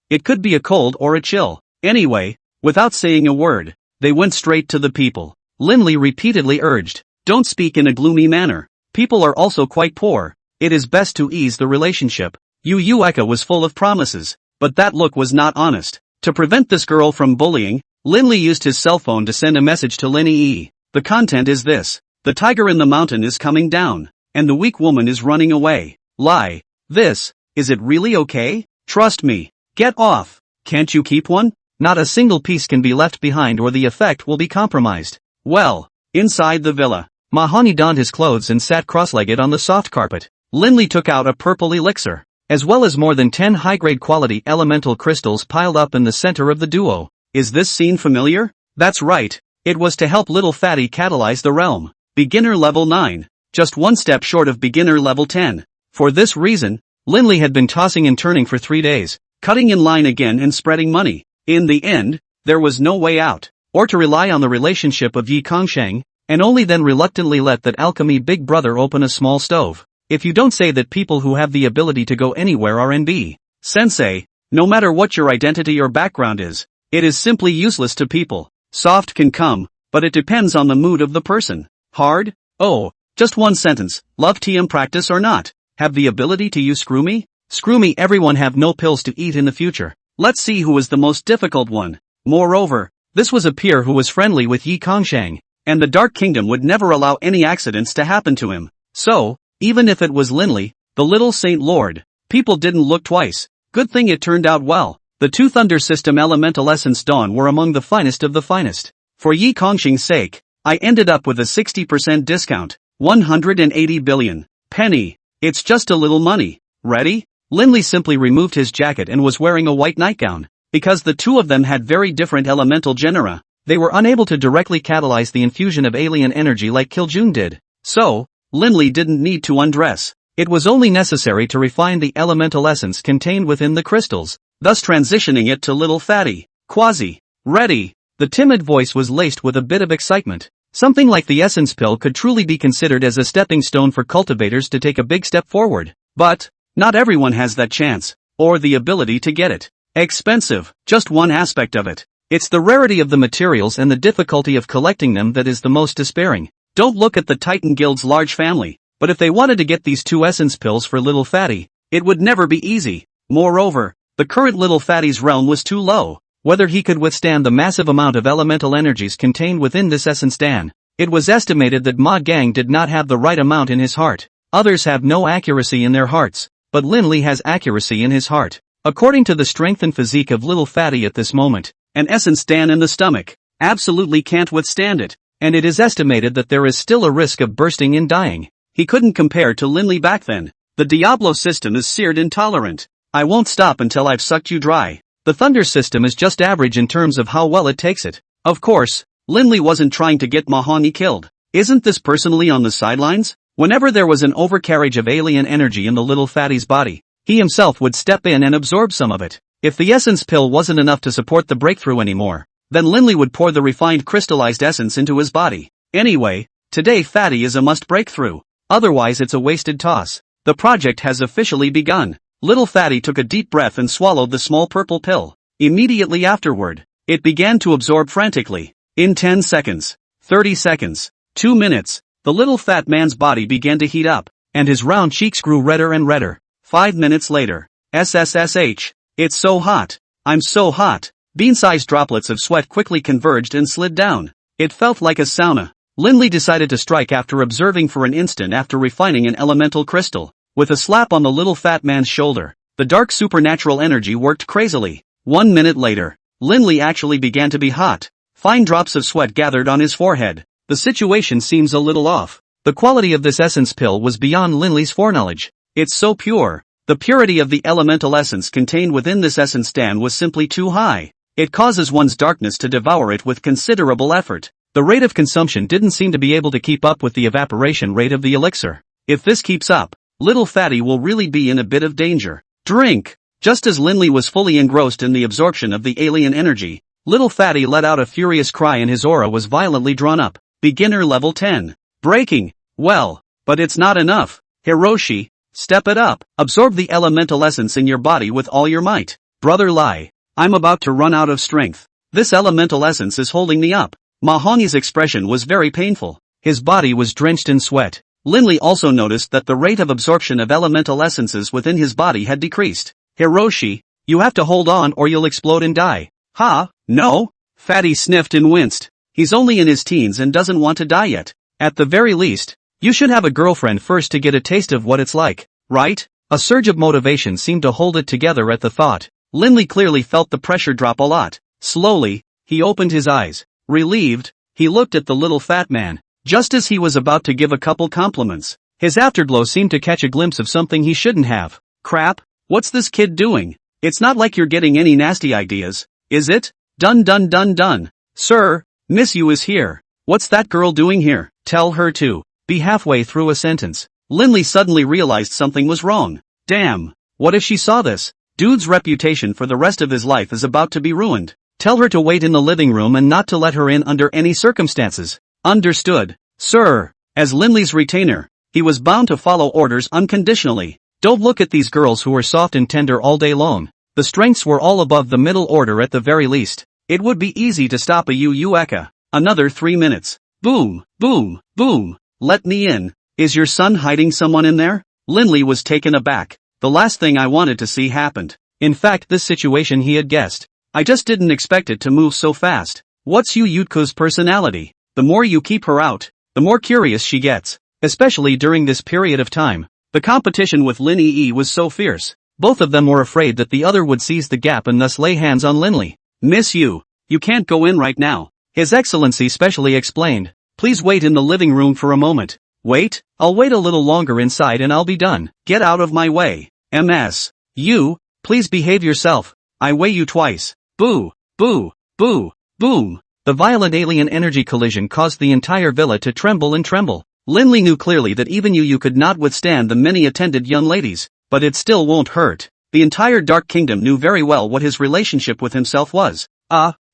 It could be a cold or a chill. Anyway, without saying a word, they went straight to the people. Lin Li repeatedly urged, "Don't speak in a gloomy manner. People are also quite poor. It is best to ease the relationship." Yu Yueka was full of promises, but that look was not honest. To prevent this girl from bullying, Lin Li used his cell phone to send a message to Lin Yi. The content is this: the tiger in the mountain is coming down, and the weak woman is running away. Lie. This, is it really okay? Trust me. Get off. Can't you keep one? Not a single piece can be left behind or the effect will be compromised. Well, inside the villa, Mahani donned his clothes and sat cross-legged on the soft carpet. Lin Li took out a purple elixir, as well as more than 10 high-grade quality elemental crystals piled up in the center of the duo. Is this scene familiar? That's right. It was to help little fatty catalyze the realm. Beginner level 9. Just one step short of beginner level 10. For this reason, Lin Li had been tossing and turning for 3 days, cutting in line again and spreading money. In the end, there was no way out, or to rely on the relationship of Yi Kongsheng, and only then reluctantly let that alchemy big brother open a small stove. If you don't say that people who have the ability to go anywhere are NB, sensei, no matter what your identity or background is, it is simply useless to people. Soft can come, but it depends on the mood of the person. Hard? Oh, just one sentence. Love TM practice or not? Have the ability to use screw me? Screw me, everyone have no pills to eat in the future. Let's see who is the most difficult one. Moreover, this was a peer who was friendly with Yi Kongsheng, and the Dark Kingdom would never allow any accidents to happen to him. So, even if it was Lin Li, the little Saint Lord, people didn't look twice. Good thing it turned out well. The two Thunder System Elemental Essence Dawn were among the finest of the finest. For Yi Kongsheng's sake, I ended up with a 60% discount. 180 billion. Penny. It's just a little money. Ready? Lin Li simply removed his jacket and was wearing a white nightgown. Because the two of them had very different elemental genera, they were unable to directly catalyze the infusion of alien energy like Kiljun did. So, Lin Li didn't need to undress. It was only necessary to refine the elemental essence contained within the crystals, thus transitioning it to little fatty. Quasi. Ready. The timid voice was laced with a bit of excitement. Something like the essence pill could truly be considered as a stepping stone for cultivators to take a big step forward. But, not everyone has that chance, or the ability to get it. Expensive, just one aspect of it. It's the rarity of the materials and the difficulty of collecting them that is the most despairing. Don't look at the Titan Guild's large family, but if they wanted to get these 2 essence pills for little fatty, it would never be easy. Moreover, the current little fatty's realm was too low. Whether he could withstand the massive amount of elemental energies contained within this essence Dan. It was estimated that Ma Gang did not have the right amount in his heart. Others have no accuracy in their hearts, but Lin Li has accuracy in his heart. According to the strength and physique of little fatty at this moment, an essence Dan in the stomach absolutely can't withstand it, and it is estimated that there is still a risk of bursting and dying. He couldn't compare to Lin Li back then. The Diablo system is seared intolerant. I won't stop until I've sucked you dry. The Thunder system is just average in terms of how well it takes it. Of course, Lin Li wasn't trying to get Mahani killed. Isn't this personally on the sidelines? Whenever there was an overcarriage of alien energy in the little fatty's body, he himself would step in and absorb some of it. If the essence pill wasn't enough to support the breakthrough anymore, then Lin Li would pour the refined crystallized essence into his body. Anyway, today fatty is a must breakthrough. Otherwise it's a wasted toss. The project has officially begun. Little fatty took a deep breath and swallowed the small purple pill. Immediately afterward, it began to absorb frantically. In 10 seconds, 30 seconds, 2 minutes, the little fat man's body began to heat up, and his round cheeks grew redder and redder. 5 minutes later, SSSH. It's so hot. I'm so hot. Bean-sized droplets of sweat quickly converged and slid down. It felt like a sauna. Lin Li decided to strike after observing for an instant after refining an elemental crystal. With a slap on the little fat man's shoulder, the dark supernatural energy worked crazily. 1 minute later, Lin Li actually began to be hot. Fine drops of sweat gathered on his forehead. The situation seems a little off. The quality of this essence pill was beyond Lin Li's foreknowledge. It's so pure. The purity of the elemental essence contained within this essence stan was simply too high. It causes one's darkness to devour it with considerable effort. The rate of consumption didn't seem to be able to keep up with the evaporation rate of the elixir. If this keeps up, little fatty will really be in a bit of danger. Drink! Just as Linley was fully engrossed in the absorption of the alien energy, little fatty let out a furious cry and his aura was violently drawn up. Beginner level 10. Breaking. Well, but it's not enough. Hiroshi, step it up. Absorb the elemental essence in your body with all your might. Brother Lai, I'm about to run out of strength. This elemental essence is holding me up. Mahongi's expression was very painful. His body was drenched in sweat. Linley also noticed that the rate of absorption of elemental essences within his body had decreased. Hiroshi, you have to hold on or you'll explode and die. Ha, no? Fatty sniffed and winced. He's only in his teens and doesn't want to die yet. At the very least, you should have a girlfriend first to get a taste of what it's like, right? A surge of motivation seemed to hold it together at the thought. Linley clearly felt the pressure drop a lot. Slowly, he opened his eyes. Relieved, he looked at the little fat man. Just as he was about to give a couple compliments, his afterglow seemed to catch a glimpse of something he shouldn't have. Crap, what's this kid doing? It's not like you're getting any nasty ideas, is it? Done. Sir, Miss Yu is here. What's that girl doing here? Tell her to be halfway through a sentence. Linley suddenly realized something was wrong. Damn, what if she saw this? Dude's reputation for the rest of his life is about to be ruined. Tell her to wait in the living room and not to let her in under any circumstances. Understood, sir. As Linley's retainer, he was bound to follow orders unconditionally. Don't look at these girls who are soft and tender all day long. The strengths were all above the middle order at the very least. It would be easy to stop a Yu Eka. Another 3 minutes. Boom, boom, boom. Let me in. Is your son hiding someone in there? Linley was taken aback. The last thing I wanted to see happened. In fact, this situation he had guessed. I just didn't expect it to move so fast. What's Yu Yutku's personality? The more you keep her out, the more curious she gets. Especially during this period of time. The competition with Lin Yi was so fierce. Both of them were afraid that the other would seize the gap and thus lay hands on Linley. Miss Yu, you can't go in right now. His Excellency specially explained. Please wait in the living room for a moment. Wait, I'll wait a little longer inside and I'll be done. Get out of my way. MS. You, please behave yourself. I weigh you twice. Boo, boo, boo, boom. The violent alien energy collision caused the entire villa to tremble and tremble. Linley knew clearly that even Yu could not withstand the many attended young ladies, but it still won't hurt. The entire Dark Kingdom knew very well what his relationship with himself was.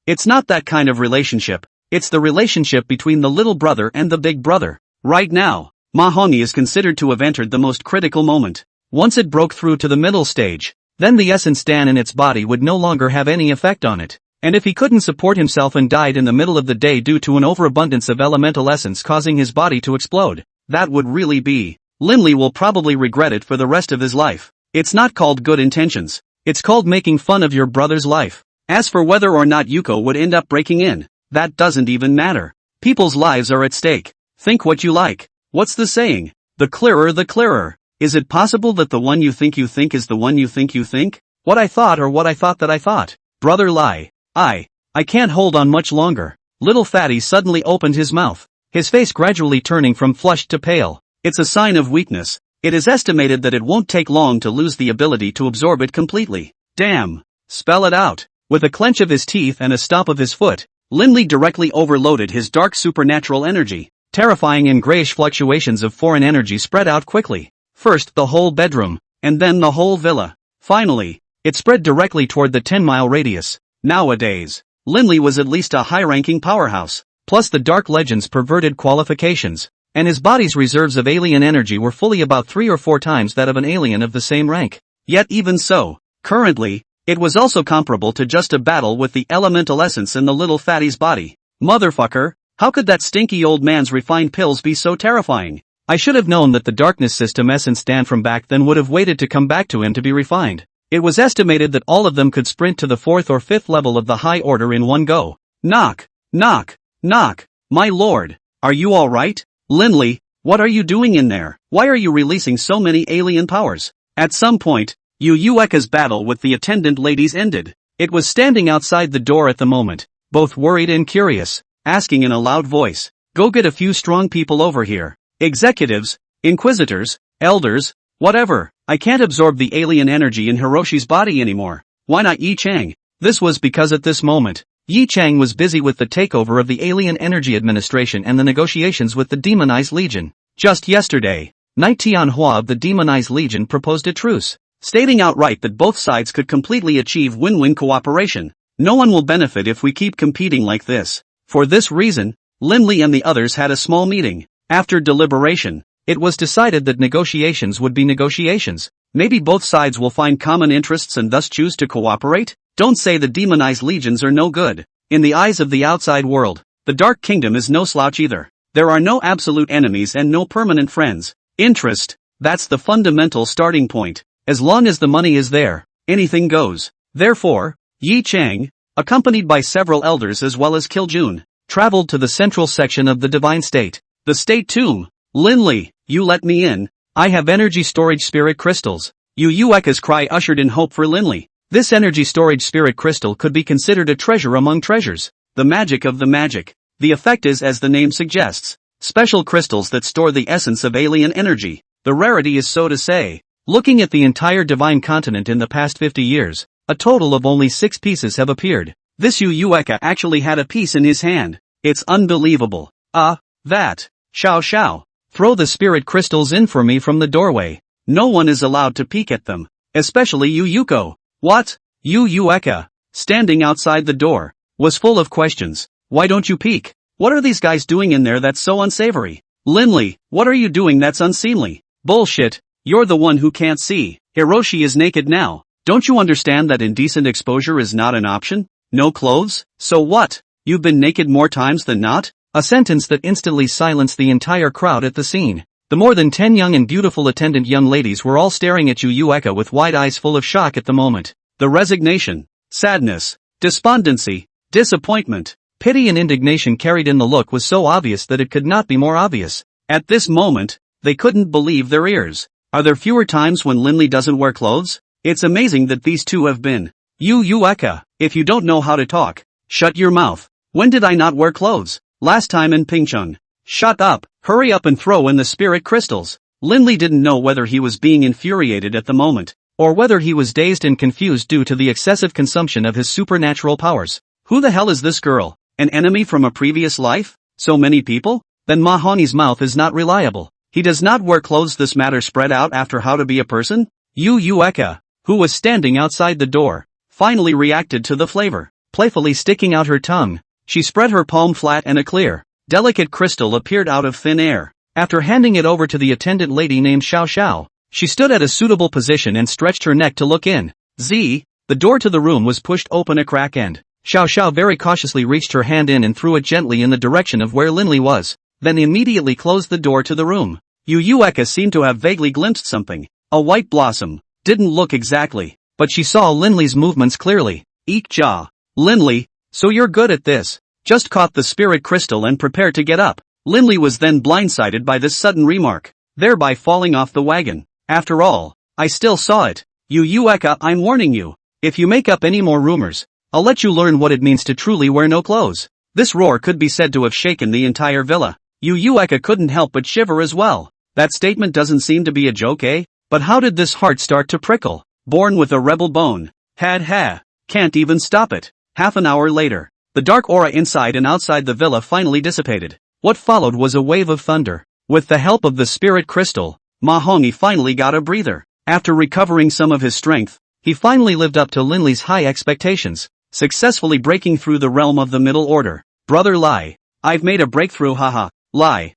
It's not that kind of relationship. It's the relationship between the little brother and the big brother. Right now, Mahongi is considered to have entered the most critical moment. Once it broke through to the middle stage, then the essence stan in its body would no longer have any effect on it. And if he couldn't support himself and died in the middle of the day due to an overabundance of elemental essence causing his body to explode, that would really be. Linley will probably regret it for the rest of his life. It's not called good intentions. It's called making fun of your brother's life. As for whether or not Yuko would end up breaking in, that doesn't even matter. People's lives are at stake. Think what you like. What's the saying? The clearer the clearer. Is it possible that the one you think is the one you think? What I thought or what I thought that I thought? Brother Lai. I can't hold on much longer. Little Fatty suddenly opened his mouth. His face gradually turning from flushed to pale. It's a sign of weakness. It is estimated that it won't take long to lose the ability to absorb it completely. Damn. Spell it out. With a clench of his teeth and a stomp of his foot, Linley directly overloaded his dark supernatural energy. Terrifying and grayish fluctuations of foreign energy spread out quickly. First the whole bedroom, and then the whole villa. Finally, it spread directly toward the 10-mile radius. Nowadays, Linley was at least a high-ranking powerhouse, plus the Dark Legend's perverted qualifications, and his body's reserves of alien energy were fully about 3 or 4 times that of an alien of the same rank. Yet even so, currently, it was also comparable to just a battle with the elemental essence in the little fatty's body. Motherfucker, how could that stinky old man's refined pills be so terrifying? I should have known that the darkness system essence stan from back then would have waited to come back to him to be refined. It was estimated that all of them could sprint to the 4th or 5th level of the high order in one go. Knock, knock, knock. My lord, are you alright? Linley, what are you doing in there? Why are you releasing so many alien powers? At some point, Yu Eka's battle with the attendant ladies ended. It was standing outside the door at the moment, both worried and curious, asking in a loud voice, "Go get a few strong people over here. Executives, inquisitors, elders, Whatever, I can't absorb the alien energy in Hiroshi's body anymore. Why not Yi Chang? This was because at this moment, Yi Chang was busy with the takeover of the Alien Energy Administration and the negotiations with the Demonized Legion. Just yesterday, Knight Tianhua of the Demonized Legion proposed a truce, stating outright that both sides could completely achieve win-win cooperation. No one will benefit if we keep competing like this. For this reason, Lin Li and the others had a small meeting. After deliberation, it was decided that negotiations would be negotiations. Maybe both sides will find common interests and thus choose to cooperate? Don't say the demonized legions are no good. In the eyes of the outside world, the Dark Kingdom is no slouch either. There are no absolute enemies and no permanent friends. Interest, that's the fundamental starting point. As long as the money is there, anything goes. Therefore, Yi Chang, accompanied by several elders as well as Kiljun, traveled to the central section of the Divine State, the State Tomb. Lin Li, you let me in. I have energy storage spirit crystals. Yu Yueka's cry ushered in hope for Lin Li. This energy storage spirit crystal could be considered a treasure among treasures. The magic of the magic. The effect is as the name suggests. Special crystals that store the essence of alien energy. The rarity is so to say. Looking at the entire divine continent in the past 50 years, a total of only 6 pieces have appeared. This Yu Yueka actually had a piece in his hand. It's unbelievable. That. Xiao. Throw the spirit crystals in for me from the doorway. No one is allowed to peek at them. Especially Yu Yuko. What? Yu Yueka, standing outside the door, was full of questions. Why don't you peek? What are these guys doing in there that's so unsavory? Lin Li, what are you doing that's unseemly? Bullshit, you're the one who can't see. Hiroshi is naked now. Don't you understand that indecent exposure is not an option? No clothes? So what? You've been naked more times than not? A sentence that instantly silenced the entire crowd at the scene. The more than 10 young and beautiful attendant young ladies were all staring at Yu Yueka with wide eyes full of shock at the moment. The resignation, sadness, despondency, disappointment, pity and indignation carried in the look was so obvious that it could not be more obvious. At this moment, they couldn't believe their ears. Are there fewer times when Lin Li doesn't wear clothes? It's amazing that these two have been. Yu Yueka, if you don't know how to talk, shut your mouth. When did I not wear clothes? Last time in Pingchun. Shut up, hurry up and throw in the spirit crystals. Lin Li didn't know whether he was being infuriated at the moment, or whether he was dazed and confused due to the excessive consumption of his supernatural powers. Who the hell is this girl? An enemy from a previous life? So many people? Then Mahani's mouth is not reliable. He does not wear clothes. This matter spread out after how to be a person? Yu Yueka, who was standing outside the door, finally reacted to the flavor. Playfully sticking out her tongue, she spread her palm flat and a clear, delicate crystal appeared out of thin air. After handing it over to the attendant lady named Xiao, she stood at a suitable position and stretched her neck to look in. The door to the room was pushed open a crack and Xiao very cautiously reached her hand in and threw it gently in the direction of where Lin Li was, then immediately closed the door to the room. Yu Yueka seemed to have vaguely glimpsed something. A white blossom. Didn't look exactly, but she saw Lin Li's movements clearly. Eek ja. Lin Li, so you're good at this. Just caught the spirit crystal and prepare to get up. Lin Li was then blindsided by this sudden remark, thereby falling off the wagon. After all, I still saw it. Yu Yueka, I'm warning you. If you make up any more rumors, I'll let you learn what it means to truly wear no clothes. This roar could be said to have shaken the entire villa. Yu Yueka couldn't help but shiver as well. That statement doesn't seem to be a joke, eh? But how did this heart start to prickle? Born with a rebel bone. Can't even stop it. Half an hour later, the dark aura inside and outside the villa finally dissipated. What followed was a wave of thunder. With the help of the spirit crystal, Mahongi finally got a breather. After recovering some of his strength, he finally lived up to Lin Li's high expectations, successfully breaking through the realm of the middle order. Brother Lai, I've made a breakthrough, haha. Lai,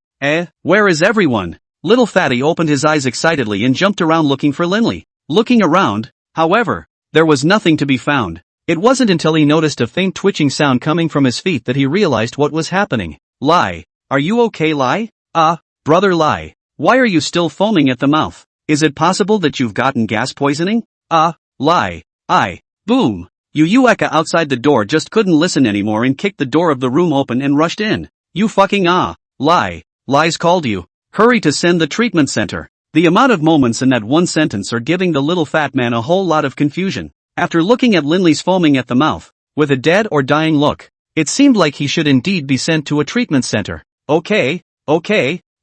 where is everyone? Little Fatty opened his eyes excitedly and jumped around looking for Lin Li. Looking around, however, there was nothing to be found. It wasn't until he noticed a faint twitching sound coming from his feet that he realized what was happening. Lai, are you okay, Lai? Brother Lai, why are you still foaming at the mouth? Is it possible that you've gotten gas poisoning? Lai, boom. Yu Yueka outside the door just couldn't listen anymore and kicked the door of the room open and rushed in. You fucking Lai, Lai's called you. Hurry to send the treatment center. The amount of moments in that one sentence are giving the little fat man a whole lot of confusion. After looking at Lin Li's foaming at the mouth, with a dead or dying look, it seemed like he should indeed be sent to a treatment center. Okay,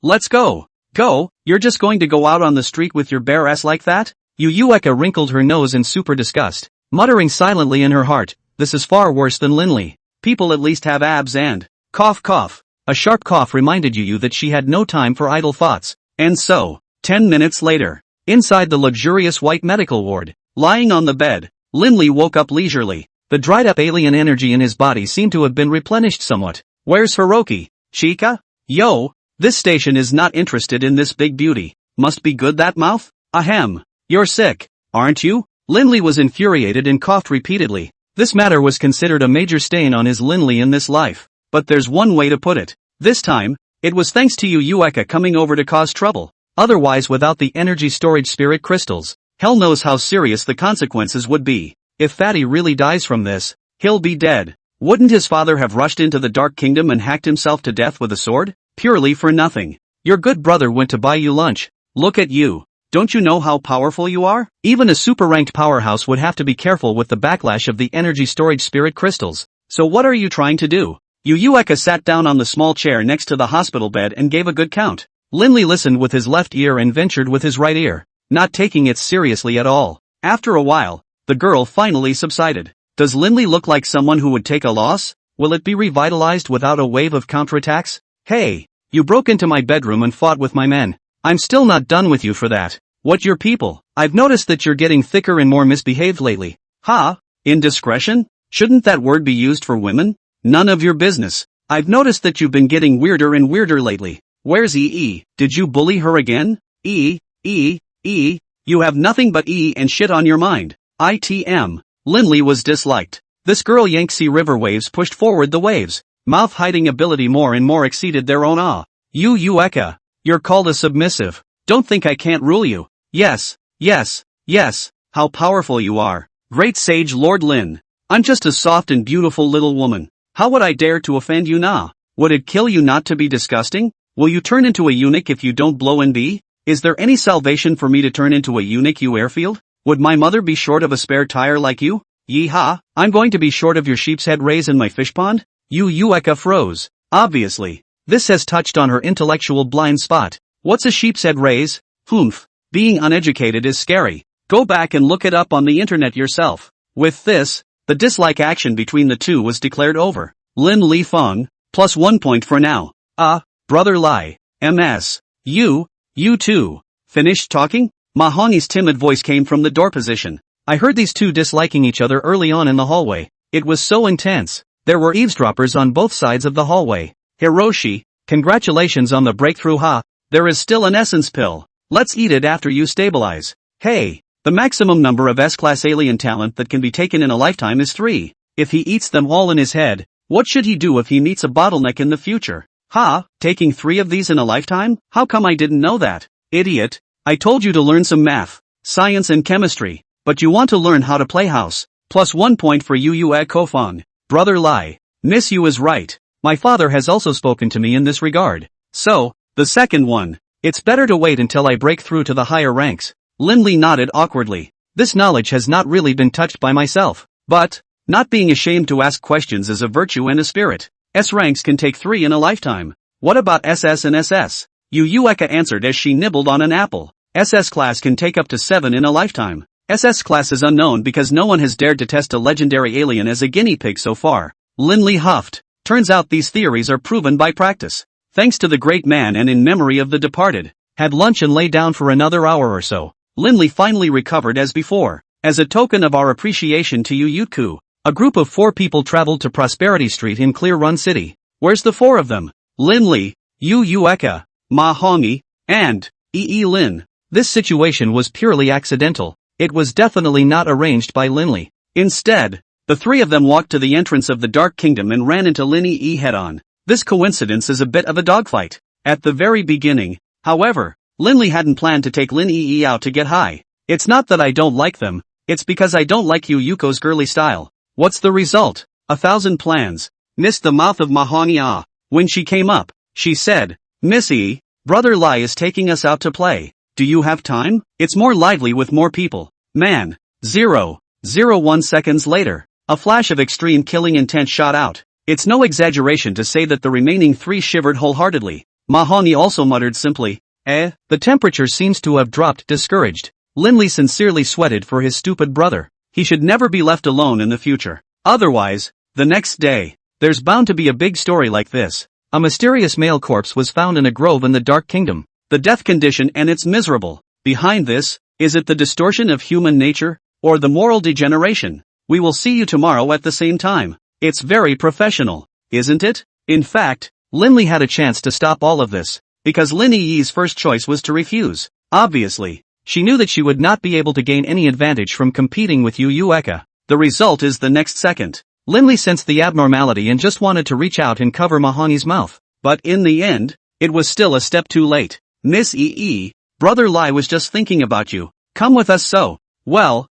let's go. Go, you're just going to go out on the street with your bare ass like that? Yueka wrinkled her nose in super disgust, muttering silently in her heart, this is far worse than Linley. People at least have abs and… Cough cough. A sharp cough reminded Yu that she had no time for idle thoughts. And so, 10 minutes later, inside the luxurious white medical ward, lying on the bed, Linley woke up leisurely. The dried-up alien energy in his body seemed to have been replenished somewhat. Where's Hiroki? Chica? Yo, this station is not interested in this big beauty. Must be good that mouth? Ahem. You're sick, aren't you? Linley was infuriated and coughed repeatedly. This matter was considered a major stain on his Linley in this life. But there's one way to put it. This time, it was thanks to Yueka coming over to cause trouble. Otherwise, without the energy storage spirit crystals, hell knows how serious the consequences would be. If Fatty really dies from this, he'll be dead. Wouldn't his father have rushed into the Dark Kingdom and hacked himself to death with a sword? Purely for nothing. Your good brother went to buy you lunch. Look at you. Don't you know how powerful you are? Even a super-ranked powerhouse would have to be careful with the backlash of the energy storage spirit crystals. So what are you trying to do? Yueka sat down on the small chair next to the hospital bed and gave a good count. Linley listened with his left ear and ventured with his right ear, not taking it seriously at all. After a while, the girl finally subsided. Does Linley look like someone who would take a loss? Will it be revitalized without a wave of counterattacks? Hey, you broke into my bedroom and fought with my men. I'm still not done with you for that. What your people? I've noticed that you're getting thicker and more misbehaved lately. Ha? Indiscretion? Shouldn't that word be used for women? None of your business. I've noticed that you've been getting weirder and weirder lately. Where's EE? Did you bully her again? E, you have nothing but E and shit on your mind. ITM. Linley was disliked. This girl Yangtze River waves pushed forward the waves. Mouth-hiding ability more and more exceeded their own awe. Yueka. You're called a submissive. Don't think I can't rule you. Yes. How powerful you are. Great sage Lord Lin. I'm just a soft and beautiful little woman. How would I dare to offend you now? Would it kill you not to be disgusting? Will you turn into a eunuch if you don't blow and be? Is there any salvation for me to turn into a eunuch, you airfield? Would my mother be short of a spare tire like you? Yeehaw, I'm going to be short of your sheep's head rays in my fish pond? Yueka froze. Obviously, this has touched on her intellectual blind spot. What's a sheep's head rays? Humph. Being uneducated is scary. Go back and look it up on the internet yourself. With this, the dislike action between the two was declared over. Lin Li Feng, plus 1 point for now. Brother Lai. MS. You too. Finished talking? Mahongi's timid voice came from the door position. I heard these two disliking each other early on in the hallway. It was so intense. There were eavesdroppers on both sides of the hallway. Hiroshi, congratulations on the breakthrough. There is still an essence pill. Let's eat it after you stabilize. Hey, the maximum number of S-class alien talent that can be taken in a lifetime is 3. If he eats them all in his head, what should he do if he meets a bottleneck in the future? Taking 3 of these in a lifetime? How come I didn't know that? Idiot. I told you to learn some math, science and chemistry, but you want to learn how to play house. Plus 1 point for Kofang. Brother Lai. Miss you is right. My father has also spoken to me in this regard. So, the second one. It's better to wait until I break through to the higher ranks. Linley nodded awkwardly. This knowledge has not really been touched by myself. But, not being ashamed to ask questions is a virtue and a spirit. S ranks can take 3 in a lifetime. What about SS and SS? Yueka answered as she nibbled on an apple. SS class can take up to 7 in a lifetime. SS class is unknown because no one has dared to test a legendary alien as a guinea pig so far. Linley huffed. Turns out these theories are proven by practice. Thanks to the great man and in memory of the departed. Had lunch and lay down for another hour or so. Linley finally recovered as before. As a token of our appreciation to Yutku, a group of 4 people traveled to Prosperity Street in Clear Run City. Where's the 4 of them? Linley, Yueka, Mahongi, and Lin. This situation was purely accidental. It was definitely not arranged by Linley. Instead, the 3 of them walked to the entrance of the Dark Kingdom and ran into Lin head-on. This coincidence is a bit of a dogfight. At the very beginning, however, Linley hadn't planned to take Lin out to get high. It's not that I don't like them, it's because I don't like Yuko's girly style. What's the result? 1,000 plans. Missed the mouth of Mahongi. When she came up, she said, Missy, Brother Lai is taking us out to play. Do you have time? It's more lively with more people. Man. 0.01 seconds later, a flash of extreme killing intent shot out. It's no exaggeration to say that the remaining 3 shivered wholeheartedly. Mahongi also muttered simply, The temperature seems to have dropped. Discouraged, Linley sincerely sweated for his stupid brother. He should never be left alone in the future. Otherwise, the next day, there's bound to be a big story like this. A mysterious male corpse was found in a grove in the Dark Kingdom. The death condition, and it's miserable. Behind this, is it the distortion of human nature, or the moral degeneration? We will see you tomorrow at the same time. It's very professional, isn't it? In fact, Linley had a chance to stop all of this, because Lin Yi's first choice was to refuse. Obviously, she knew that she would not be able to gain any advantage from competing with Yu Eka. The result is the next second. Linley sensed the abnormality and just wanted to reach out and cover Mahani's mouth. But in the end, it was still a step too late. Miss Yi, Brother Lai was just thinking about you. Come with us so. Well,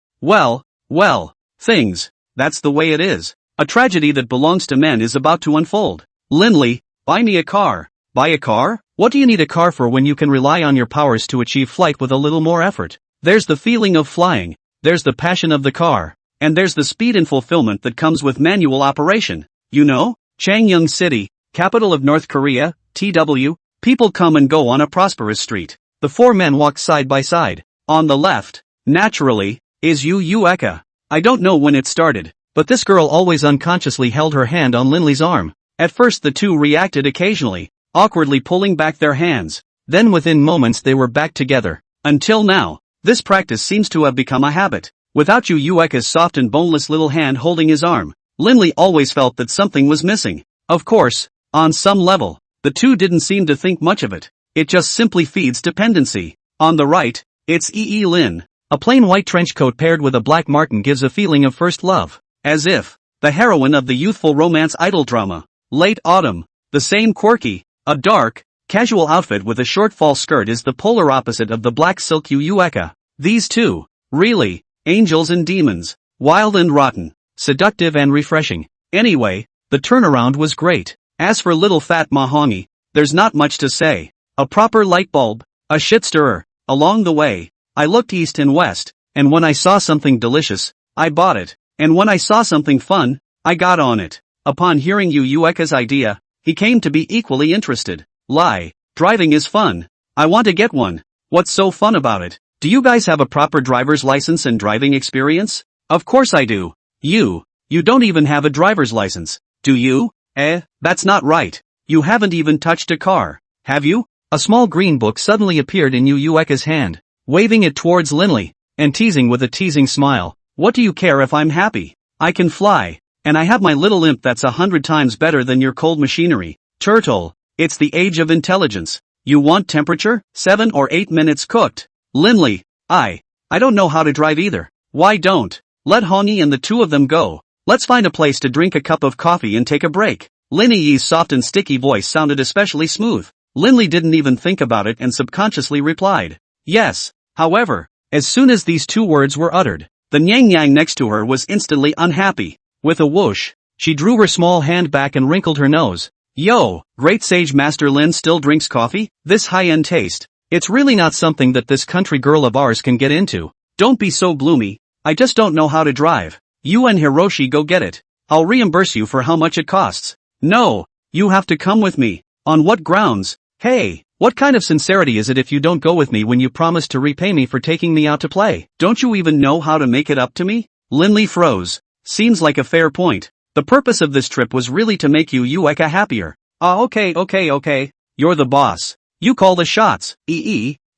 things. That's the way it is. A tragedy that belongs to men is about to unfold. Linley, buy me a car. Buy a car? What do you need a car for when you can rely on your powers to achieve flight with a little more effort? There's the feeling of flying, there's the passion of the car, and there's the speed and fulfillment that comes with manual operation. You know, Changyang City, capital of North Korea, TW, people come and go on a prosperous street. The four men walked side by side. On the left, naturally, is Yu Eka. I don't know when it started, but this girl always unconsciously held her hand on Linley's arm. At first the two reacted occasionally, awkwardly pulling back their hands. Then within moments they were back together. Until now, this practice seems to have become a habit. Without Yu Eka's soft and boneless little hand holding his arm, Linley always felt that something was missing. Of course, on some level, the two didn't seem to think much of it. It just simply feeds dependency. On the right, it's Yi Lin. A plain white trench coat paired with a black marten gives a feeling of first love. As if the heroine of the youthful romance idol drama. Late autumn. The same quirky, a dark, casual outfit with a short fall skirt is the polar opposite of the black silk Yu Eka. These two, really, angels and demons. Wild and rotten. Seductive and refreshing. Anyway, the turnaround was great. As for little fat Mahani, there's not much to say. A proper light bulb, a shit stirrer. Along the way, I looked east and west, and when I saw something delicious, I bought it, and when I saw something fun, I got on it. Upon hearing Yu Eka's idea, he came to be equally interested. Lie, driving is fun. I want to get one. What's so fun about it? Do you guys have a proper driver's license and driving experience? Of course I do. You don't even have a driver's license, do you? That's not right. You haven't even touched a car, have you? A small green book suddenly appeared in Yu Eka's hand, waving it towards Linley, and teasing with a teasing smile. What do you care if I'm happy? I can fly, and I have my little imp that's 100 times better than your cold machinery. Turtle, it's the age of intelligence. You want temperature? 7 or 8 minutes cooked. Linley, I don't know how to drive either. Why don't? Let Hongi and the two of them go. Let's find a place to drink a cup of coffee and take a break. Lin Yi's soft and sticky voice sounded especially smooth. Linley didn't even think about it and subconsciously replied, yes. However, as soon as these two words were uttered, the Nyang Yang next to her was instantly unhappy. With a whoosh, she drew her small hand back and wrinkled her nose. Yo, great sage Master Lin still drinks coffee? This high-end taste. It's really not something that this country girl of ours can get into. Don't be so gloomy. I just don't know how to drive. You and Hiroshi go get it. I'll reimburse you for how much it costs. No, you have to come with me. On what grounds? Hey, what kind of sincerity is it if you don't go with me when you promised to repay me for taking me out to play? Don't you even know how to make it up to me? Linley froze. Seems like a fair point. The purpose of this trip was really to make Yu Eka happier. Okay. You're the boss. You call the shots.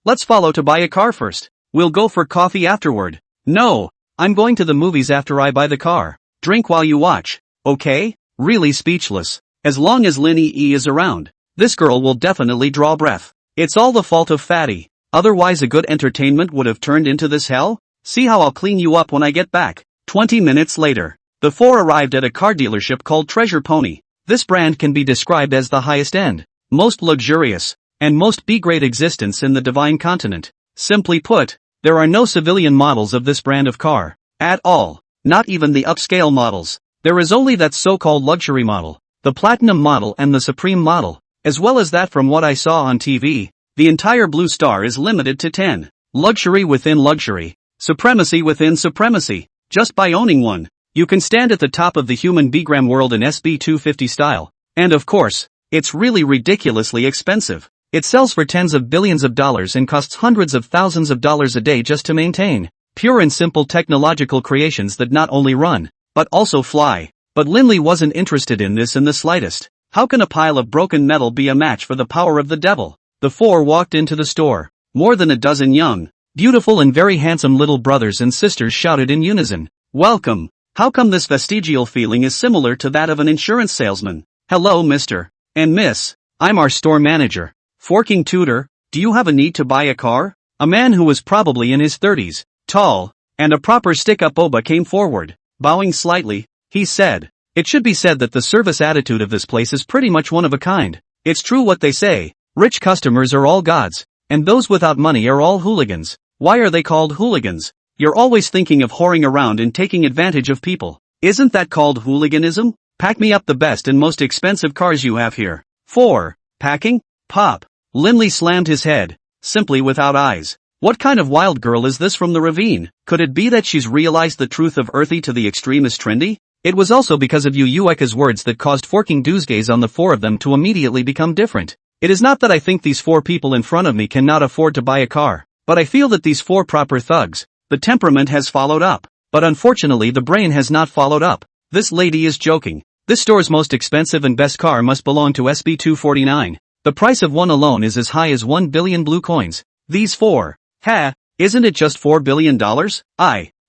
Let's follow to buy a car first. We'll go for coffee afterward. No, I'm going to the movies after I buy the car. Drink while you watch. Okay? Really speechless. As long as Lin Yi is around, this girl will definitely draw breath. It's all the fault of Fatty. Otherwise a good entertainment would have turned into this hell? See how I'll clean you up when I get back. 20 minutes later, the four arrived at a car dealership called Treasure Pony. This brand can be described as the highest end, most luxurious, and most B-grade existence in the divine continent. Simply put, there are no civilian models of this brand of car. At all. Not even the upscale models. There is only that so-called luxury model, the platinum model and the supreme model. As well as that from what I saw on TV, the entire Blue Star is limited to 10. Luxury within luxury. Supremacy within supremacy. Just by owning one, you can stand at the top of the human B-gram world in SB 250 style. And of course, it's really ridiculously expensive. It sells for tens of billions of dollars and costs hundreds of thousands of dollars a day just to maintain. Pure and simple technological creations that not only run, but also fly. But Linley wasn't interested in this in the slightest. How can a pile of broken metal be a match for the power of the devil? The four walked into the store. More than a dozen young, beautiful and very handsome little brothers and sisters shouted in unison, "Welcome! How come this vestigial feeling is similar to that of an insurance salesman? Hello Mr. and Miss. I'm our store manager. Forking Tutor, do you have a need to buy a car?" A man who was probably in his 30s, tall, and a proper stick-up oba came forward. Bowing slightly, he said, "It should be said that the service attitude of this place is pretty much one of a kind. It's true what they say, rich customers are all gods, and those without money are all hooligans." Why are they called hooligans? You're always thinking of whoring around and taking advantage of people. Isn't that called hooliganism? Pack me up the best and most expensive cars you have here. 4. Packing? Pop. Linley slammed his head, simply without eyes. What kind of wild girl is this from the ravine? Could it be that she's realized the truth of earthy to the extreme is trendy? It was also because of Yueka's words that caused Forking Du's gaze on the four of them to immediately become different. It is not that I think these four people in front of me cannot afford to buy a car, but I feel that these four proper thugs, the temperament has followed up, but unfortunately the brain has not followed up. This lady is joking. This store's most expensive and best car must belong to SB249. The price of one alone is as high as 1 billion blue coins. These four. Isn't it just $4 billion?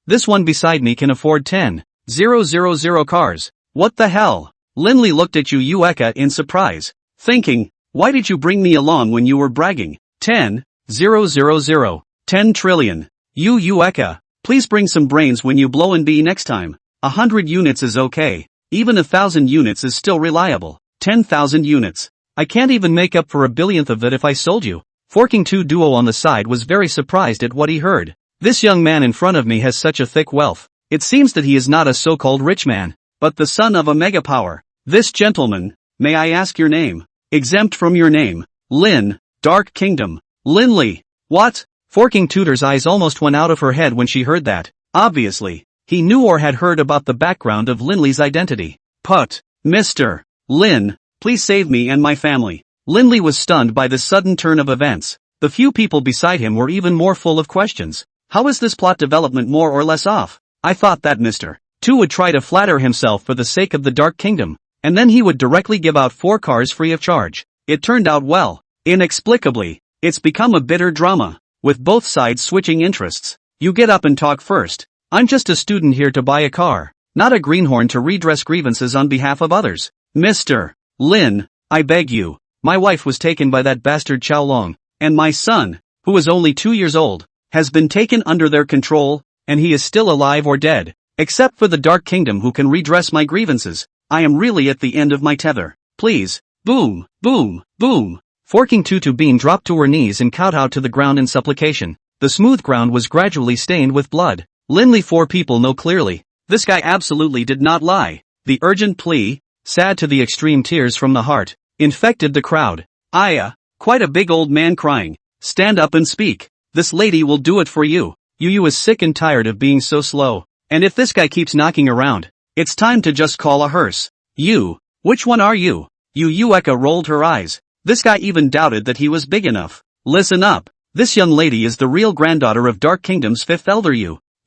This one beside me can afford 10,000 cars. What the hell? Linley looked at Yueka in surprise, thinking, why did you bring me along when you were bragging? 10,000. 10 trillion. Yueka, please bring some brains when you blow and be next time. 100 units is okay. Even 1,000 units is still reliable. 10,000 units. I can't even make up for a billionth of it if I sold you. Forking Two Duo on the side was very surprised at what he heard. This young man in front of me has such a thick wealth. It seems that he is not a so-called rich man, but the son of a megapower. This gentleman, may I ask your name? Exempt from your name. Lin, Dark Kingdom. Linley. What? Forking Tutor's eyes almost went out of her head when she heard that. Obviously, he knew or had heard about the background of Linley's identity. But, Mr. Lin, please save me and my family. Linley was stunned by this sudden turn of events. The few people beside him were even more full of questions. How is this plot development more or less off? I thought that Mr. Two would try to flatter himself for the sake of the Dark Kingdom, and then he would directly give out 4 cars free of charge. It turned out well. Inexplicably, it's become a bitter drama, with both sides switching interests. You get up and talk first. I'm just a student here to buy a car, not a greenhorn to redress grievances on behalf of others. Mr. Lin, I beg you. My wife was taken by that bastard Qiao Long, and my son, who is only 2 years old, has been taken under their control, and he is still alive or dead. Except for the Dark Kingdom who can redress my grievances, I am really at the end of my tether. Please. Boom, boom, boom. Forking Tutu Bean dropped to her knees and kowtowed to the ground in supplication. The smooth ground was gradually stained with blood. Linley 4 people know clearly. This guy absolutely did not lie. The urgent plea, sad to the extreme tears from the heart, infected the crowd. Quite a big old man crying. Stand up and speak. This lady will do it for you. Yu is sick and tired of being so slow. And if this guy keeps knocking around, it's time to just call a hearse. You, which one are you? Yueka rolled her eyes. This guy even doubted that he was big enough. Listen up. This young lady is the real granddaughter of Dark Kingdom's 5th elder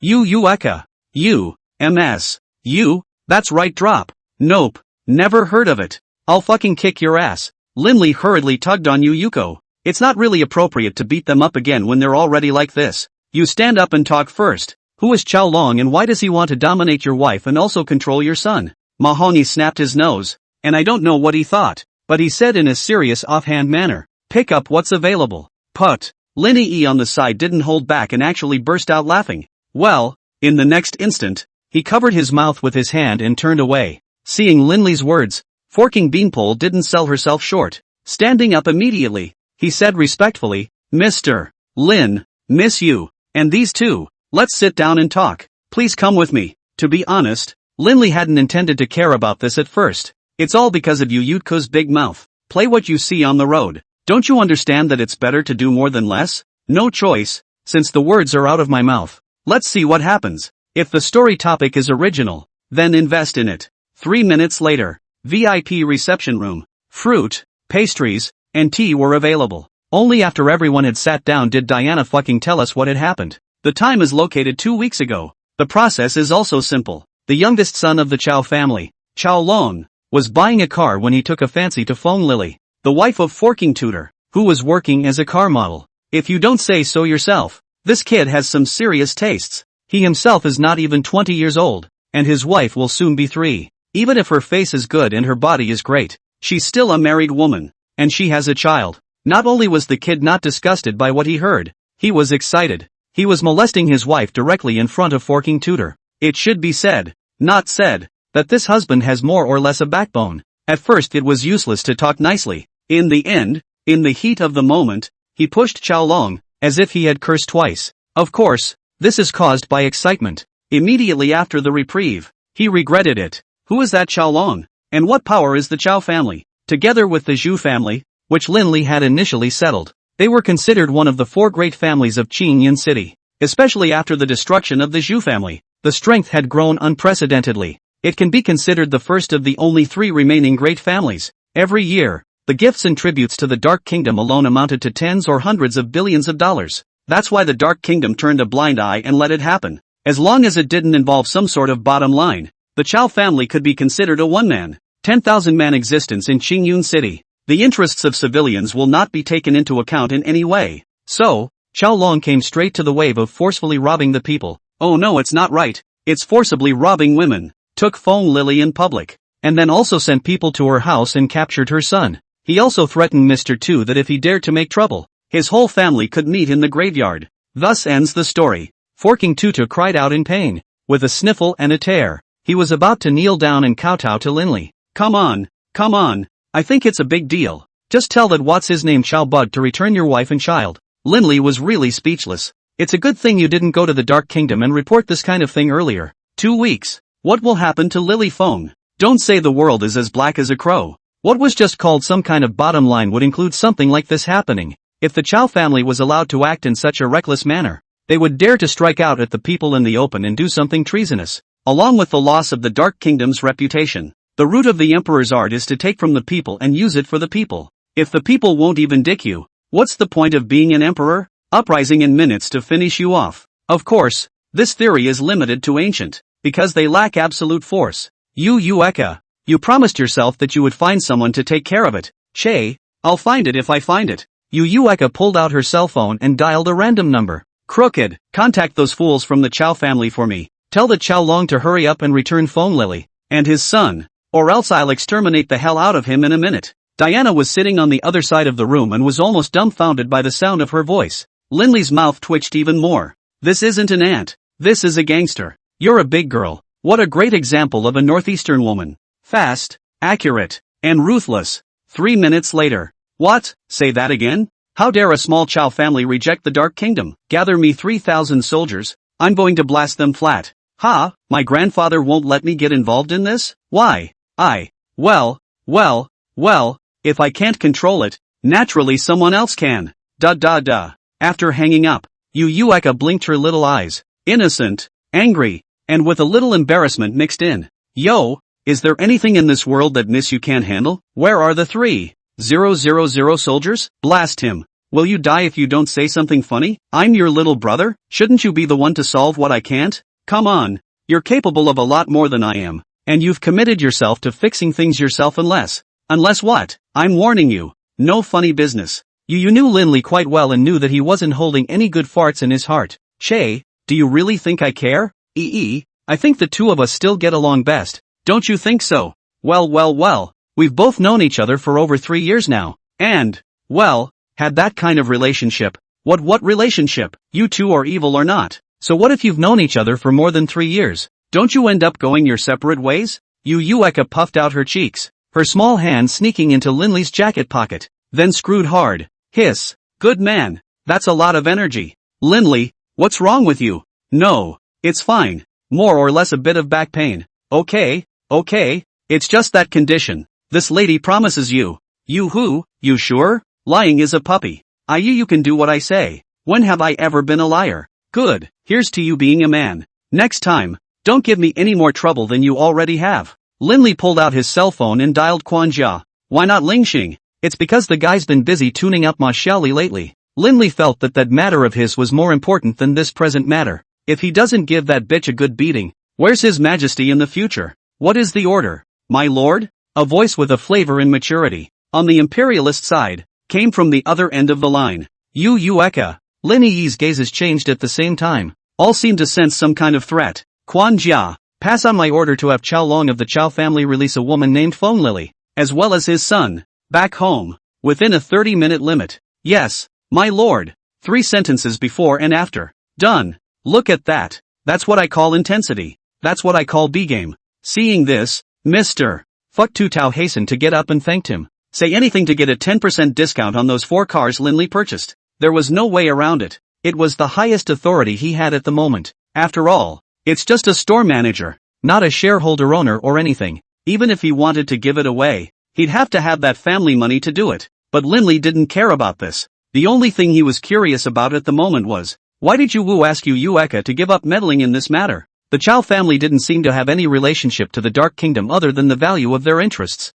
Yueka. MS. That's right, drop. Nope. Never heard of it. I'll fucking kick your ass. Linley hurriedly tugged on Yuko. It's not really appropriate to beat them up again when they're already like this. You stand up and talk first. Who is Qiao Long and why does he want to dominate your wife and also control your son? Mahoney snapped his nose, and I don't know what he thought, but he said in a serious offhand manner, pick up what's available. Put. Linny E on the side didn't hold back and actually burst out laughing. Well, in the next instant, he covered his mouth with his hand and turned away. Seeing Linley's words, Forking Beanpole didn't sell herself short. Standing up immediately, he said respectfully, Mr. Lin, miss you, and these two, let's sit down and talk. Please come with me. To be honest, Linley hadn't intended to care about this at first. It's all because of Yutko's big mouth. Play what you see on the road. Don't you understand that it's better to do more than less? No choice, since the words are out of my mouth. Let's see what happens. If the story topic is original, then invest in it. 3 minutes later, VIP reception room. Fruit, pastries, and tea were available. Only after everyone had sat down did Diana fucking tell us what had happened. The time is located 2 weeks ago. The process is also simple. The youngest son of the Chow family, Chow Long, was buying a car when he took a fancy to Fong Lily, the wife of Forking Tutor, who was working as a car model. If you don't say so yourself, this kid has some serious tastes. He himself is not even 20 years old, and his wife will soon be 3. Even if her face is good and her body is great, she's still a married woman, and she has a child. Not only was the kid not disgusted by what he heard, he was excited. He was molesting his wife directly in front of Forking Tutor. It should be said, not said, that this husband has more or less a backbone. At first it was useless to talk nicely. In the end, in the heat of the moment, he pushed Chow Long, as if he had cursed twice. Of course, this is caused by excitement. Immediately after the reprieve, he regretted it. Who is that Chow Long? And what power is the Chow family? Together with the Zhu family, which Lin Li had initially settled, they were considered one of the 4 great families of Qingyun City. Especially after the destruction of the Zhu family, the strength had grown unprecedentedly. It can be considered the first of the only 3 remaining great families. Every year, the gifts and tributes to the Dark Kingdom alone amounted to tens or hundreds of billions of dollars. That's why the Dark Kingdom turned a blind eye and let it happen. As long as it didn't involve some sort of bottom line, the Chow family could be considered a one-man, 10,000-man existence in Qingyun City. The interests of civilians will not be taken into account in any way. So, Chow Long came straight to the wave of forcefully robbing the people. Oh no, it's not right. It's forcibly robbing women. Took Fong Lily in public. And then also sent people to her house and captured her son. He also threatened Mr. Tu that if he dared to make trouble, his whole family could meet in the graveyard. Thus ends the story. Forking Tutu cried out in pain. With a sniffle and a tear, he was about to kneel down and kowtow to Lin Li. Come on. I think it's a big deal. Just tell that what's his name Chow Bud to return your wife and child. Lin Li was really speechless. It's a good thing you didn't go to the Dark Kingdom and report this kind of thing earlier. 2 weeks. What will happen to Lily Fong? Don't say the world is as black as a crow. What was just called some kind of bottom line would include something like this happening. If the Chow family was allowed to act in such a reckless manner, they would dare to strike out at the people in the open and do something treasonous, along with the loss of the Dark Kingdom's reputation. The root of the emperor's art is to take from the people and use it for the people. If the people won't even dick you, what's the point of being an emperor? Uprising in minutes to finish you off. Of course, this theory is limited to ancient, because they lack absolute force. You Eka, you promised yourself that you would find someone to take care of it. Che, I'll find it if I find it. Yu Eka pulled out her cell phone and dialed a random number. Crooked, contact those fools from the Chow family for me. Tell the Chow Long to hurry up and return Fong Lily, and his son, or else I'll exterminate the hell out of him in a minute. Diana was sitting on the other side of the room and was almost dumbfounded by the sound of her voice. Lin Li's mouth twitched even more. This isn't an ant. This is a gangster. You're a big girl. What a great example of a northeastern woman. Fast, accurate, and ruthless. 3 minutes later. What? Say that again? How dare a small Chow family reject the Dark Kingdom? Gather me 3,000 soldiers. I'm going to blast them flat. Ha, my grandfather won't let me get involved in this? Why? Well, if I can't control it, naturally someone else can. After hanging up, Yu Eka blinked her little eyes. Innocent, angry, and with a little embarrassment mixed in. Yo, is there anything in this world that Miss you can't handle? Where are the 3,000 soldiers? Blast him. Will you die if you don't say something funny? I'm your little brother? Shouldn't you be the one to solve what I can't? Come on. You're capable of a lot more than I am. And you've committed yourself to fixing things yourself unless what? I'm warning you. No funny business. You knew Lin Li quite well and knew that he wasn't holding any good farts in his heart. Che, do you really think I care? I think the two of us still get along best. Don't you think so? Well, we've both known each other for over 3 years now. And, had that kind of relationship. What relationship? You two are evil or not. So what if you've known each other for more than 3 years? Don't you end up going your separate ways? Yu Eka puffed out her cheeks, her small hand sneaking into Lin Li's jacket pocket, then screwed hard. Hiss. Good man. That's a lot of energy. Lin Li, what's wrong with you? No, it's fine. More or less a bit of back pain. Okay, it's just that condition. This lady promises you. You who? You sure? Lying is a puppy. You can do what I say. When have I ever been a liar? Good, here's to you being a man. Next time, don't give me any more trouble than you already have. Lin Li pulled out his cell phone and dialed Quan Jia. Why not Ling Xing? It's because the guy's been busy tuning up Ma Xiaoli lately. Lin felt that matter of his was more important than this present matter. If he doesn't give that bitch a good beating, where's his majesty in the future? What is the order, my lord? A voice with a flavor in maturity, on the imperialist side, came from the other end of the line. Yu Eka. Lin Yi's gazes changed at the same time. All seemed to sense some kind of threat. Quan Jia, pass on my order to have Chao Long of the Chao family release a woman named Feng Lily, as well as his son, back home, within a 30-minute limit. Yes, my lord. 3 sentences before and after. Done. Look at that. That's what I call intensity. That's what I call B-game. Seeing this, Mr. Fuck Tu Tao hastened to get up and thanked him. Say anything to get a 10% discount on those 4 cars Lin purchased. There was no way around it. It was the highest authority he had at the moment. After all, it's just a store manager, not a shareholder owner or anything. Even if he wanted to give it away, he'd have to have that family money to do it. But Lin didn't care about this. The only thing he was curious about at the moment was, why did Yu Wu ask Yu Eka to give up meddling in this matter? The Chao family didn't seem to have any relationship to the Dark Kingdom other than the value of their interests.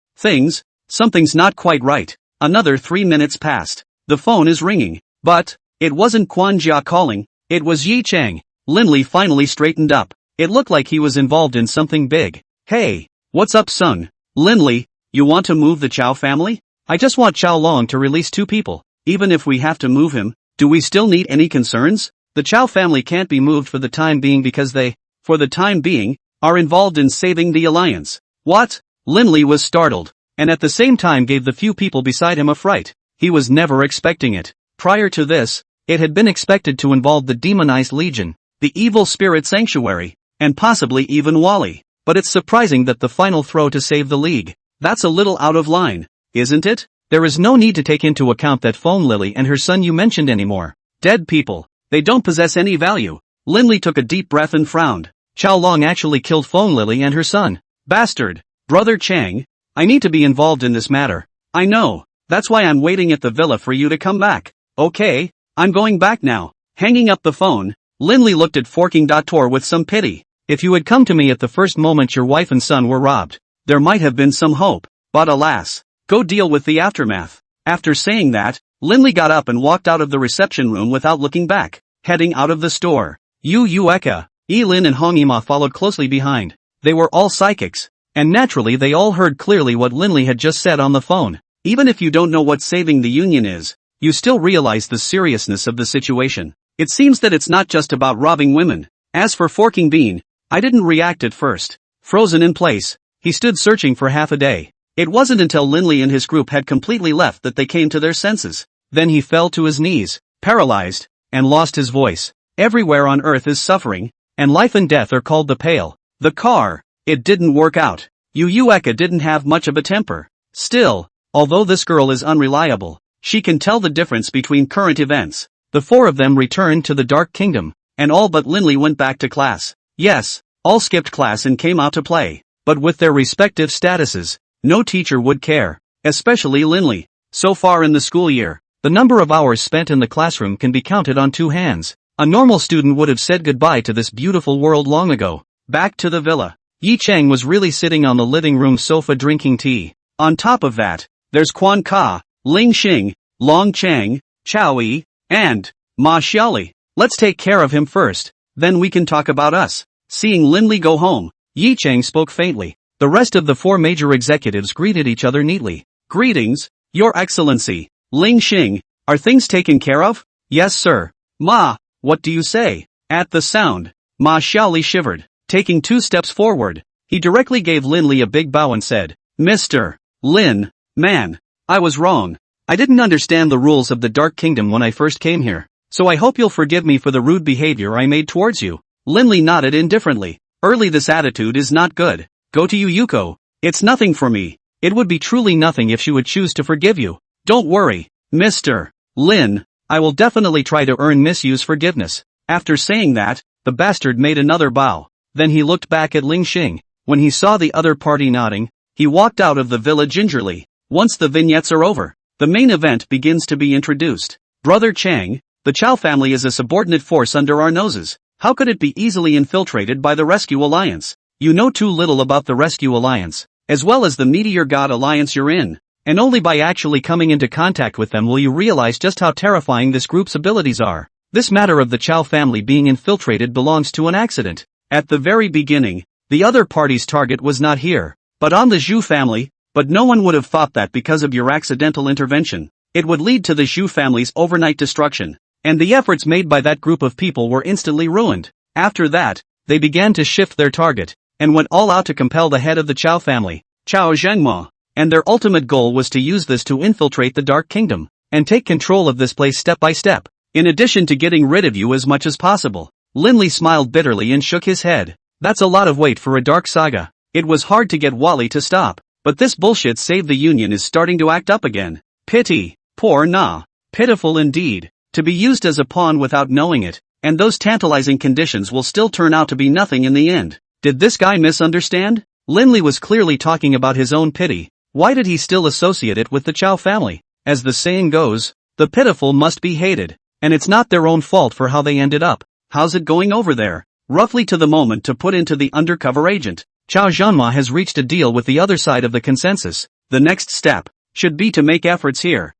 Something's not quite right. Another 3 minutes passed. The phone is ringing. But, it wasn't Quan Jia calling, it was Yi Chang. Lin finally straightened up. It looked like he was involved in something big. Hey, what's up son? Lin, you want to move the Chao family? I just want Chao Long to release 2 people. Even if we have to move him, do we still need any concerns? The Chao family can't be moved for the time being because they, for the time being, are involved in saving the alliance. What? Lin was startled, and at the same time gave the few people beside him a fright. He was never expecting it. Prior to this, it had been expected to involve the demonized legion, the evil spirit sanctuary, and possibly even Wally. But it's surprising that the final throw to save the league. That's a little out of line, isn't it? There is no need to take into account that Feng Lily and her son you mentioned anymore. Dead people. They don't possess any value. Lin took a deep breath and frowned. Chao Long actually killed Feng Lily and her son. Bastard. Brother Chang, I need to be involved in this matter. I know. That's why I'm waiting at the villa for you to come back. Okay, I'm going back now. Hanging up the phone, Lin looked at Forking Dator with some pity. If you had come to me at the first moment your wife and son were robbed, there might have been some hope. But alas, go deal with the aftermath. After saying that, Lin got up and walked out of the reception room without looking back, heading out of the store. Yu Eka, Lin and Hong Yima followed closely behind. They were all psychics, and naturally they all heard clearly what Lin had just said on the phone. Even if you don't know what saving the union is, you still realize the seriousness of the situation. It seems that it's not just about robbing women. As for Forking Bean, I didn't react at first. Frozen in place, he stood searching for half a day. It wasn't until Lin and his group had completely left that they came to their senses. Then he fell to his knees, paralyzed, and lost his voice. Everywhere on earth is suffering, and life and death are called the pale. The car, it didn't work out. Yu Eka didn't have much of a temper. Still, although this girl is unreliable, she can tell the difference between current events. The 4 of them returned to the Dark Kingdom, and all but Lin went back to class. Yes, all skipped class and came out to play. But with their respective statuses, no teacher would care, especially Lin. So far in the school year, the number of hours spent in the classroom can be counted on 2 hands. A normal student would have said goodbye to this beautiful world long ago. Back to the villa. Yi Chang was really sitting on the living room sofa drinking tea. On top of that, there's Quan Ka, Ling Xing, Long Chang, Chao Yi, and Ma Xiaoli. Let's take care of him first, then we can talk about us. Seeing Lin go home, Yi Chang spoke faintly. The rest of the 4 major executives greeted each other neatly. Greetings, Your Excellency. Ling Xing, are things taken care of? Yes sir. Ma, what do you say? At the sound, Ma Xiaoli shivered. Taking 2 steps forward, he directly gave Lin a big bow and said, Mr. Lin, man, I was wrong. I didn't understand the rules of the Dark Kingdom when I first came here, so I hope you'll forgive me for the rude behavior I made towards you. Lin nodded indifferently. Early this attitude is not good. Go to Yuko. It's nothing for me. It would be truly nothing if she would choose to forgive you. Don't worry, Mr. Lin, I will definitely try to earn Miss Yu's forgiveness. After saying that, the bastard made another bow. Then he looked back at Ling Xing. When he saw the other party nodding, he walked out of the villa gingerly. Once the vignettes are over, the main event begins to be introduced. Brother Chang, the Chao family is a subordinate force under our noses. How could it be easily infiltrated by the Rescue Alliance? You know too little about the Rescue Alliance, as well as the Meteor God Alliance you're in. and only by actually coming into contact with them will you realize just how terrifying this group's abilities are. This matter of the Chow family being infiltrated belongs to an accident. At the very beginning, the other party's target was not here, but on the Zhu family, but no one would have thought that because of your accidental intervention, it would lead to the Zhu family's overnight destruction, and the efforts made by that group of people were instantly ruined. After that, they began to shift their target, and went all out to compel the head of the Chow family, Chow Zhengma, and their ultimate goal was to use this to infiltrate the Dark Kingdom, and take control of this place step by step, in addition to getting rid of you as much as possible. Linley smiled bitterly and shook his head. That's a lot of weight for a dark saga. It was hard to get Wally to stop, but this bullshit Save the Union is starting to act up again. Pity. Poor Na. Pitiful indeed. To be used as a pawn without knowing it, and those tantalizing conditions will still turn out to be nothing in the end. Did this guy misunderstand? Linley was clearly talking about his own pity. Why did he still associate it with the Chow family? As the saying goes, the pitiful must be hated, and it's not their own fault for how they ended up. How's it going over there? Roughly to the moment to put into the undercover agent. Chow Zhanma has reached a deal with the other side of the consensus. The next step should be to make efforts here.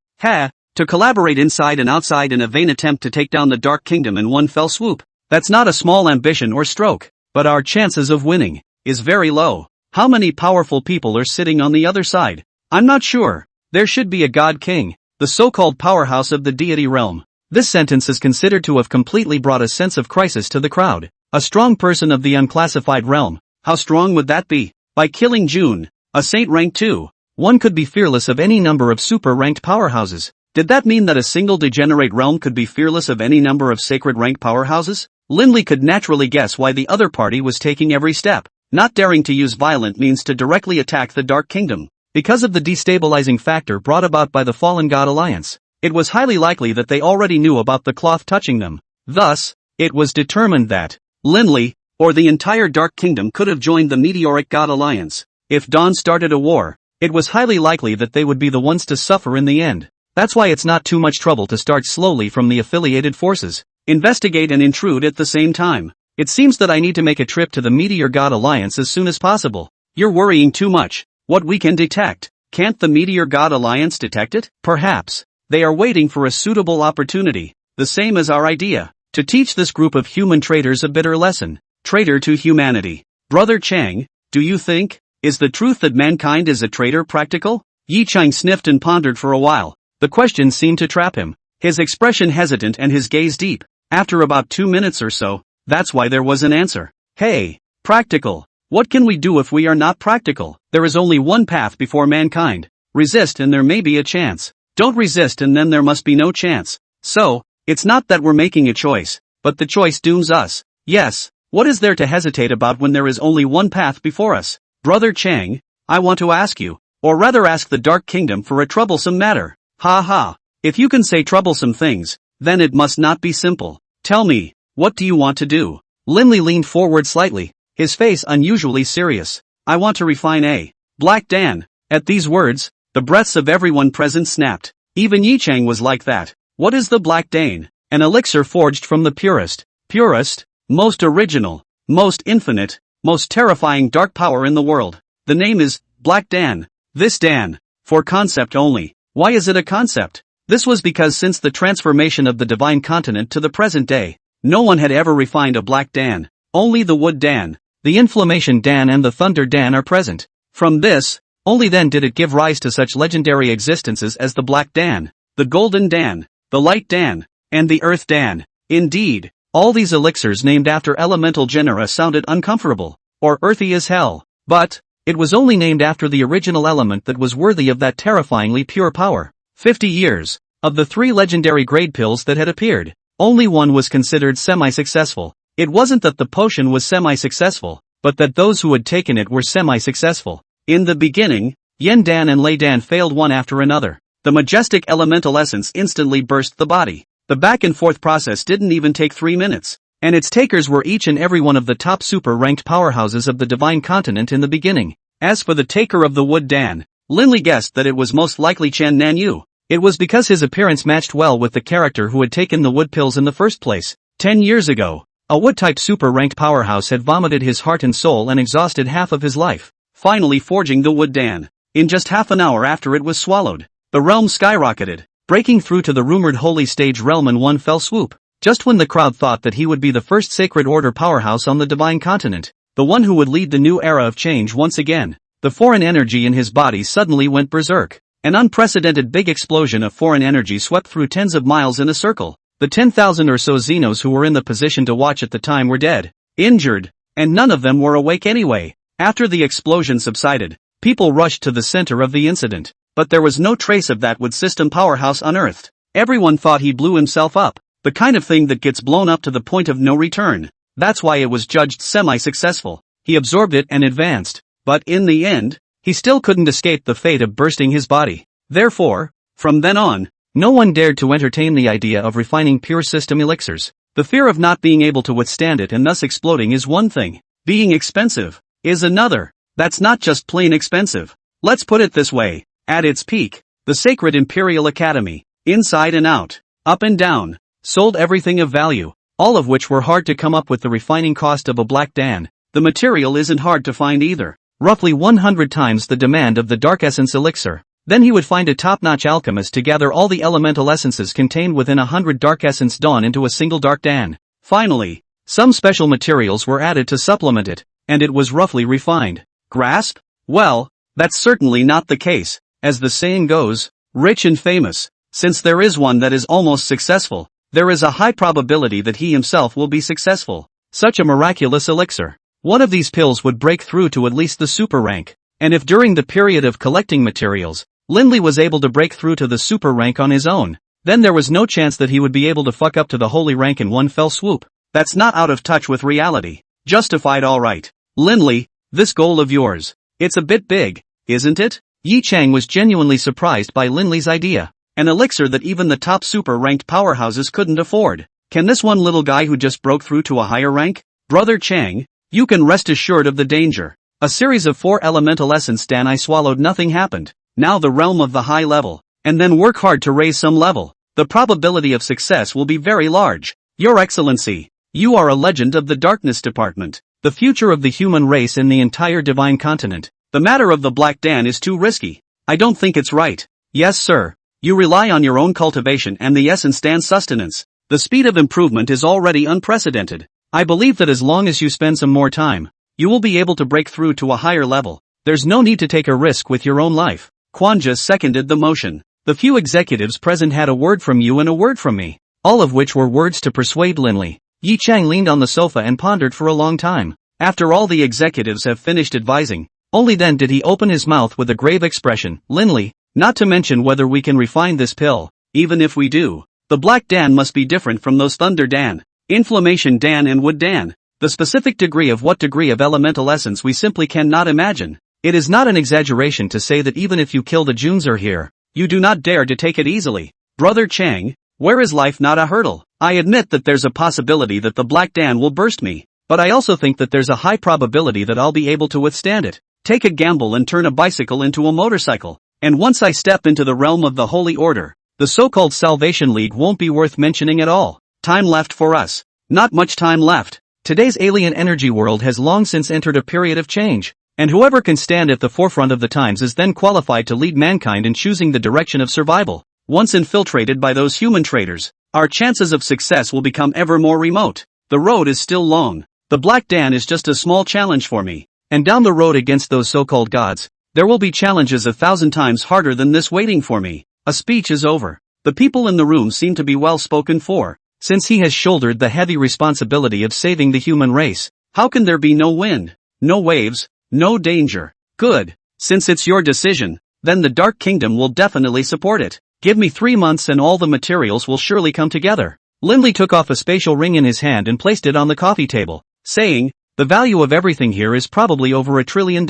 To collaborate inside and outside in a vain attempt to take down the Dark Kingdom in one fell swoop. That's not a small ambition or stroke, but our chances of winning is very low. How many powerful people are sitting on the other side? I'm not sure. There should be a God King, the so-called powerhouse of the deity realm. This sentence is considered to have completely brought a sense of crisis to the crowd. A strong person of the unclassified realm. How strong would that be? By killing June, a saint rank 2, one could be fearless of any number of super-ranked powerhouses. Did that mean that a single degenerate realm could be fearless of any number of sacred rank powerhouses? Linley could naturally guess why the other party was taking every step, not daring to use violent means to directly attack the Dark Kingdom. Because of the destabilizing factor brought about by the Fallen God Alliance, it was highly likely that they already knew about the cloth touching them. Thus, it was determined that Linley, or the entire Dark Kingdom could have joined the Meteoric God Alliance. If Dawn started a war, it was highly likely that they would be the ones to suffer in the end. That's why it's not too much trouble to start slowly from the affiliated forces. Investigate and intrude at the same time. It seems that I need to make a trip to the Meteor God Alliance as soon as possible. You're worrying too much. What we can detect. Can't the Meteor God Alliance detect it? Perhaps. They are waiting for a suitable opportunity. The same as our idea. To teach this group of human traitors a bitter lesson. Traitor to humanity. Brother Chang, do you think? Is the truth that mankind is a traitor practical? Yi Chang sniffed and pondered for a while. The question seemed to trap him. His expression hesitant and his gaze deep. After about 2 minutes or so, that's why there was an answer. Hey, practical. What can we do if we are not practical? There is only one path before mankind. Resist and there may be a chance. Don't resist and then there must be no chance. So, it's not that we're making a choice, but the choice dooms us. Yes, what is there to hesitate about when there is only one path before us? Brother Chang, I want to ask you, or rather ask the Dark Kingdom for a troublesome matter. Ha ha. If you can say troublesome things, then it must not be simple. Tell me, what do you want to do? Linley leaned forward slightly, his face unusually serious. I want to refine a Black Dan. At these words, the breaths of everyone present snapped. Even Yi Chang was like that. What is the Black Dane? An elixir forged from the purest, most original, most infinite, most terrifying dark power in the world. The name is Black Dan. This Dan, for concept only. Why is it a concept? This was because since the transformation of the divine continent to the present day, no one had ever refined a Black Dan. Only the Wood Dan, the Inflammation Dan and the Thunder Dan are present. From this, only then did it give rise to such legendary existences as the Black Dan, the Golden Dan, the Light Dan, and the Earth Dan. Indeed, all these elixirs named after elemental genera sounded uncomfortable, or earthy as hell. But, it was only named after the original element that was worthy of that terrifyingly pure power. 50 years. Of the 3 legendary grade pills that had appeared, only one was considered semi-successful. It wasn't that the potion was semi-successful, but that those who had taken it were semi-successful. In the beginning, Yen Dan and Lei Dan failed one after another. The majestic elemental essence instantly burst the body. The back and forth process didn't even take 3 minutes. And its takers were each and every one of the top super-ranked powerhouses of the divine continent in the beginning. As for the taker of the Wood Dan, Linley guessed that it was most likely Chen Nanyu. It was because his appearance matched well with the character who had taken the wood pills in the first place. 10 years ago, a wood-type super-ranked powerhouse had vomited his heart and soul and exhausted half of his life, finally forging the Wood Dan. In just half an hour after it was swallowed, the realm skyrocketed, breaking through to the rumored holy stage realm in one fell swoop. Just when the crowd thought that he would be the first sacred order powerhouse on the divine continent, the one who would lead the new era of change once again, the foreign energy in his body suddenly went berserk. An unprecedented big explosion of foreign energy swept through tens of miles in a circle. The 10,000 or so Xenos who were in the position to watch at the time were dead, injured, and none of them were awake anyway. After the explosion subsided, people rushed to the center of the incident, but there was no trace of that wood system powerhouse unearthed. Everyone thought he blew himself up, the kind of thing that gets blown up to the point of no return. That's why it was judged semi-successful. He absorbed it and advanced, but in the end, he still couldn't escape the fate of bursting his body. Therefore, from then on, no one dared to entertain the idea of refining pure system elixirs. The fear of not being able to withstand it and thus exploding is one thing. Being expensive is another. That's not just plain expensive. Let's put it this way. At its peak, the Sacred Imperial Academy, inside and out, up and down, sold everything of value, all of which were hard to come up with the refining cost of a black Dan. The material isn't hard to find either. Roughly 100 times the demand of the Dark Essence elixir. Then he would find a top-notch alchemist to gather all the elemental essences contained within 100 Dark Essence Dawn into a single Dark Dan. Finally, some special materials were added to supplement it, and it was roughly refined. Grasp? Well, that's certainly not the case. As the saying goes, rich and famous. Since there is one that is almost successful, there is a high probability that he himself will be successful. Such a miraculous elixir. One of these pills would break through to at least the super rank, and if during the period of collecting materials, Lindley was able to break through to the super rank on his own, then there was no chance that he would be able to fuck up to the holy rank in one fell swoop. That's not out of touch with reality. Justified alright. Lindley, this goal of yours, it's a bit big, isn't it? Yi Chang was genuinely surprised by Lindley's idea. An elixir that even the top super-ranked powerhouses couldn't afford. Can this one little guy who just broke through to a higher rank? Brother Chang, you can rest assured of the danger. A series of 4 elemental essence Dan I swallowed, nothing happened. Now the realm of the high level, and then work hard to raise some level. The probability of success will be very large. Your Excellency, you are a legend of the Darkness Department, the future of the human race in the entire divine continent. The matter of the Black Dan is too risky. I don't think it's right. Yes sir. You rely on your own cultivation and the essence Dan sustenance. The speed of improvement is already unprecedented. I believe that as long as you spend some more time, you will be able to break through to a higher level. There's no need to take a risk with your own life. Kwanja seconded the motion. The few executives present had a word from you and a word from me, all of which were words to persuade Lindley. Yi Chang leaned on the sofa and pondered for a long time. After all the executives have finished advising, only then did he open his mouth with a grave expression. Lindley, not to mention whether we can refine this pill. Even if we do, the Black Dan must be different from those Thunder Dan, Inflammation Dan and Wood Dan. The specific degree of what degree of elemental essence we simply cannot imagine. It is not an exaggeration to say that even if you kill the Junzer here, you do not dare to take it easily. Brother Chang, where is life not a hurdle? I admit that there's a possibility that the Black Dan will burst me, but I also think that there's a high probability that I'll be able to withstand it. Take a gamble and turn a bicycle into a motorcycle. And once I step into the realm of the Holy Order, the so-called Salvation League won't be worth mentioning at all. Time left for us. Not much time left. Today's alien energy world has long since entered a period of change, and whoever can stand at the forefront of the times is then qualified to lead mankind in choosing the direction of survival. Once infiltrated by those human traitors, our chances of success will become ever more remote. The road is still long. The Black Dan is just a small challenge for me, and down the road against those so-called gods, there will be challenges 1,000 times harder than this waiting for me. A speech is over. The people in the room seem to be well spoken for. Since he has shouldered the heavy responsibility of saving the human race, how can there be no wind, no waves, no danger? Good. Since it's your decision, then the Dark Kingdom will definitely support it. Give me 3 months and all the materials will surely come together. Lindley took off a spatial ring in his hand and placed it on the coffee table, saying, the value of everything here is probably over $1 trillion,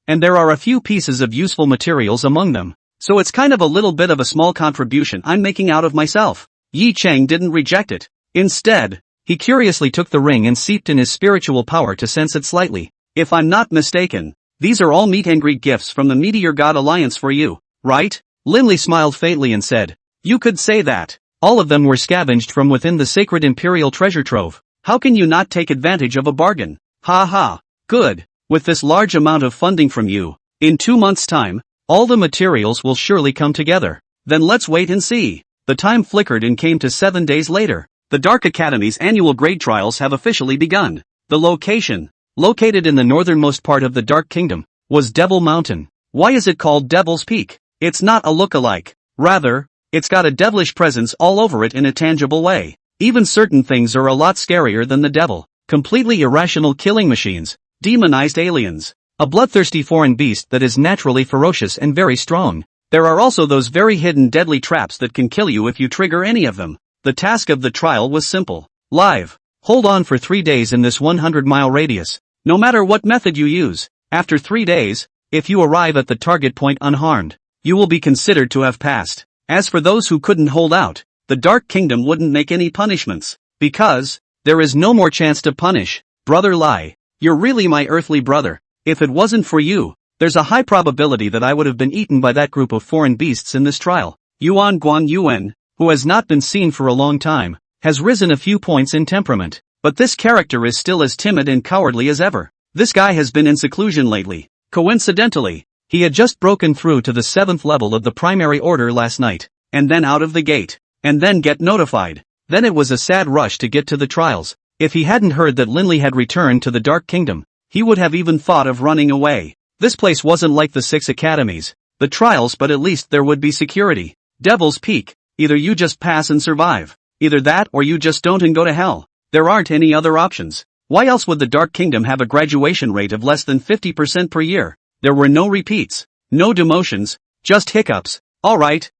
and there are a few pieces of useful materials among them. So it's kind of a little bit of a small contribution I'm making out of myself. Yi Chang didn't reject it. Instead, he curiously took the ring and seeped in his spiritual power to sense it slightly. If I'm not mistaken, these are all meet and greet gifts from the Meteor God Alliance for you, right? Lindley smiled faintly and said, you could say that. All of them were scavenged from within the sacred imperial treasure trove. How can you not take advantage of a bargain? Ha ha. Good. With this large amount of funding from you, in 2 months' time, All the materials will surely come together. Then let's wait and see. The time flickered and came to 7 days later. The Dark Academy's annual grade trials have officially begun. The location, located in the northernmost part of the Dark Kingdom, was Devil Mountain. Why is it called Devil's Peak? It's not a look-alike. Rather, it's got a devilish presence all over it in a tangible way. Even certain things are a lot scarier than the devil. Completely irrational killing machines, demonized aliens, a bloodthirsty foreign beast that is naturally ferocious and very strong. There are also those very hidden deadly traps that can kill you if you trigger any of them. The task of the trial was simple. Live. Hold on for 3 days in this 100-mile radius. No matter what method you use, after 3 days, if you arrive at the target point unharmed, you will be considered to have passed. As for those who couldn't hold out, the Dark Kingdom wouldn't make any punishments, because there is no more chance to punish. Brother Lai, you're really my earthly brother. If it wasn't for you, there's a high probability that I would have been eaten by that group of foreign beasts in this trial. Yuan Guan Yuan, who has not been seen for a long time, has risen a few points in temperament, but this character is still as timid and cowardly as ever. This guy has been in seclusion lately. Coincidentally, he had just broken through to the 7th level of the primary order last night, and then out of the gate, and then get notified. Then it was a sad rush to get to the trials. If he hadn't heard that Linley had returned to the Dark Kingdom, he would have even thought of running away. This place wasn't like the 6 academies, the trials, but at least there would be security. Devil's Peak, either you just pass and survive, either that or you just don't and go to hell. There aren't any other options. Why else would the Dark Kingdom have a graduation rate of less than 50% per year? There were no repeats, no demotions, just hiccups. Alright,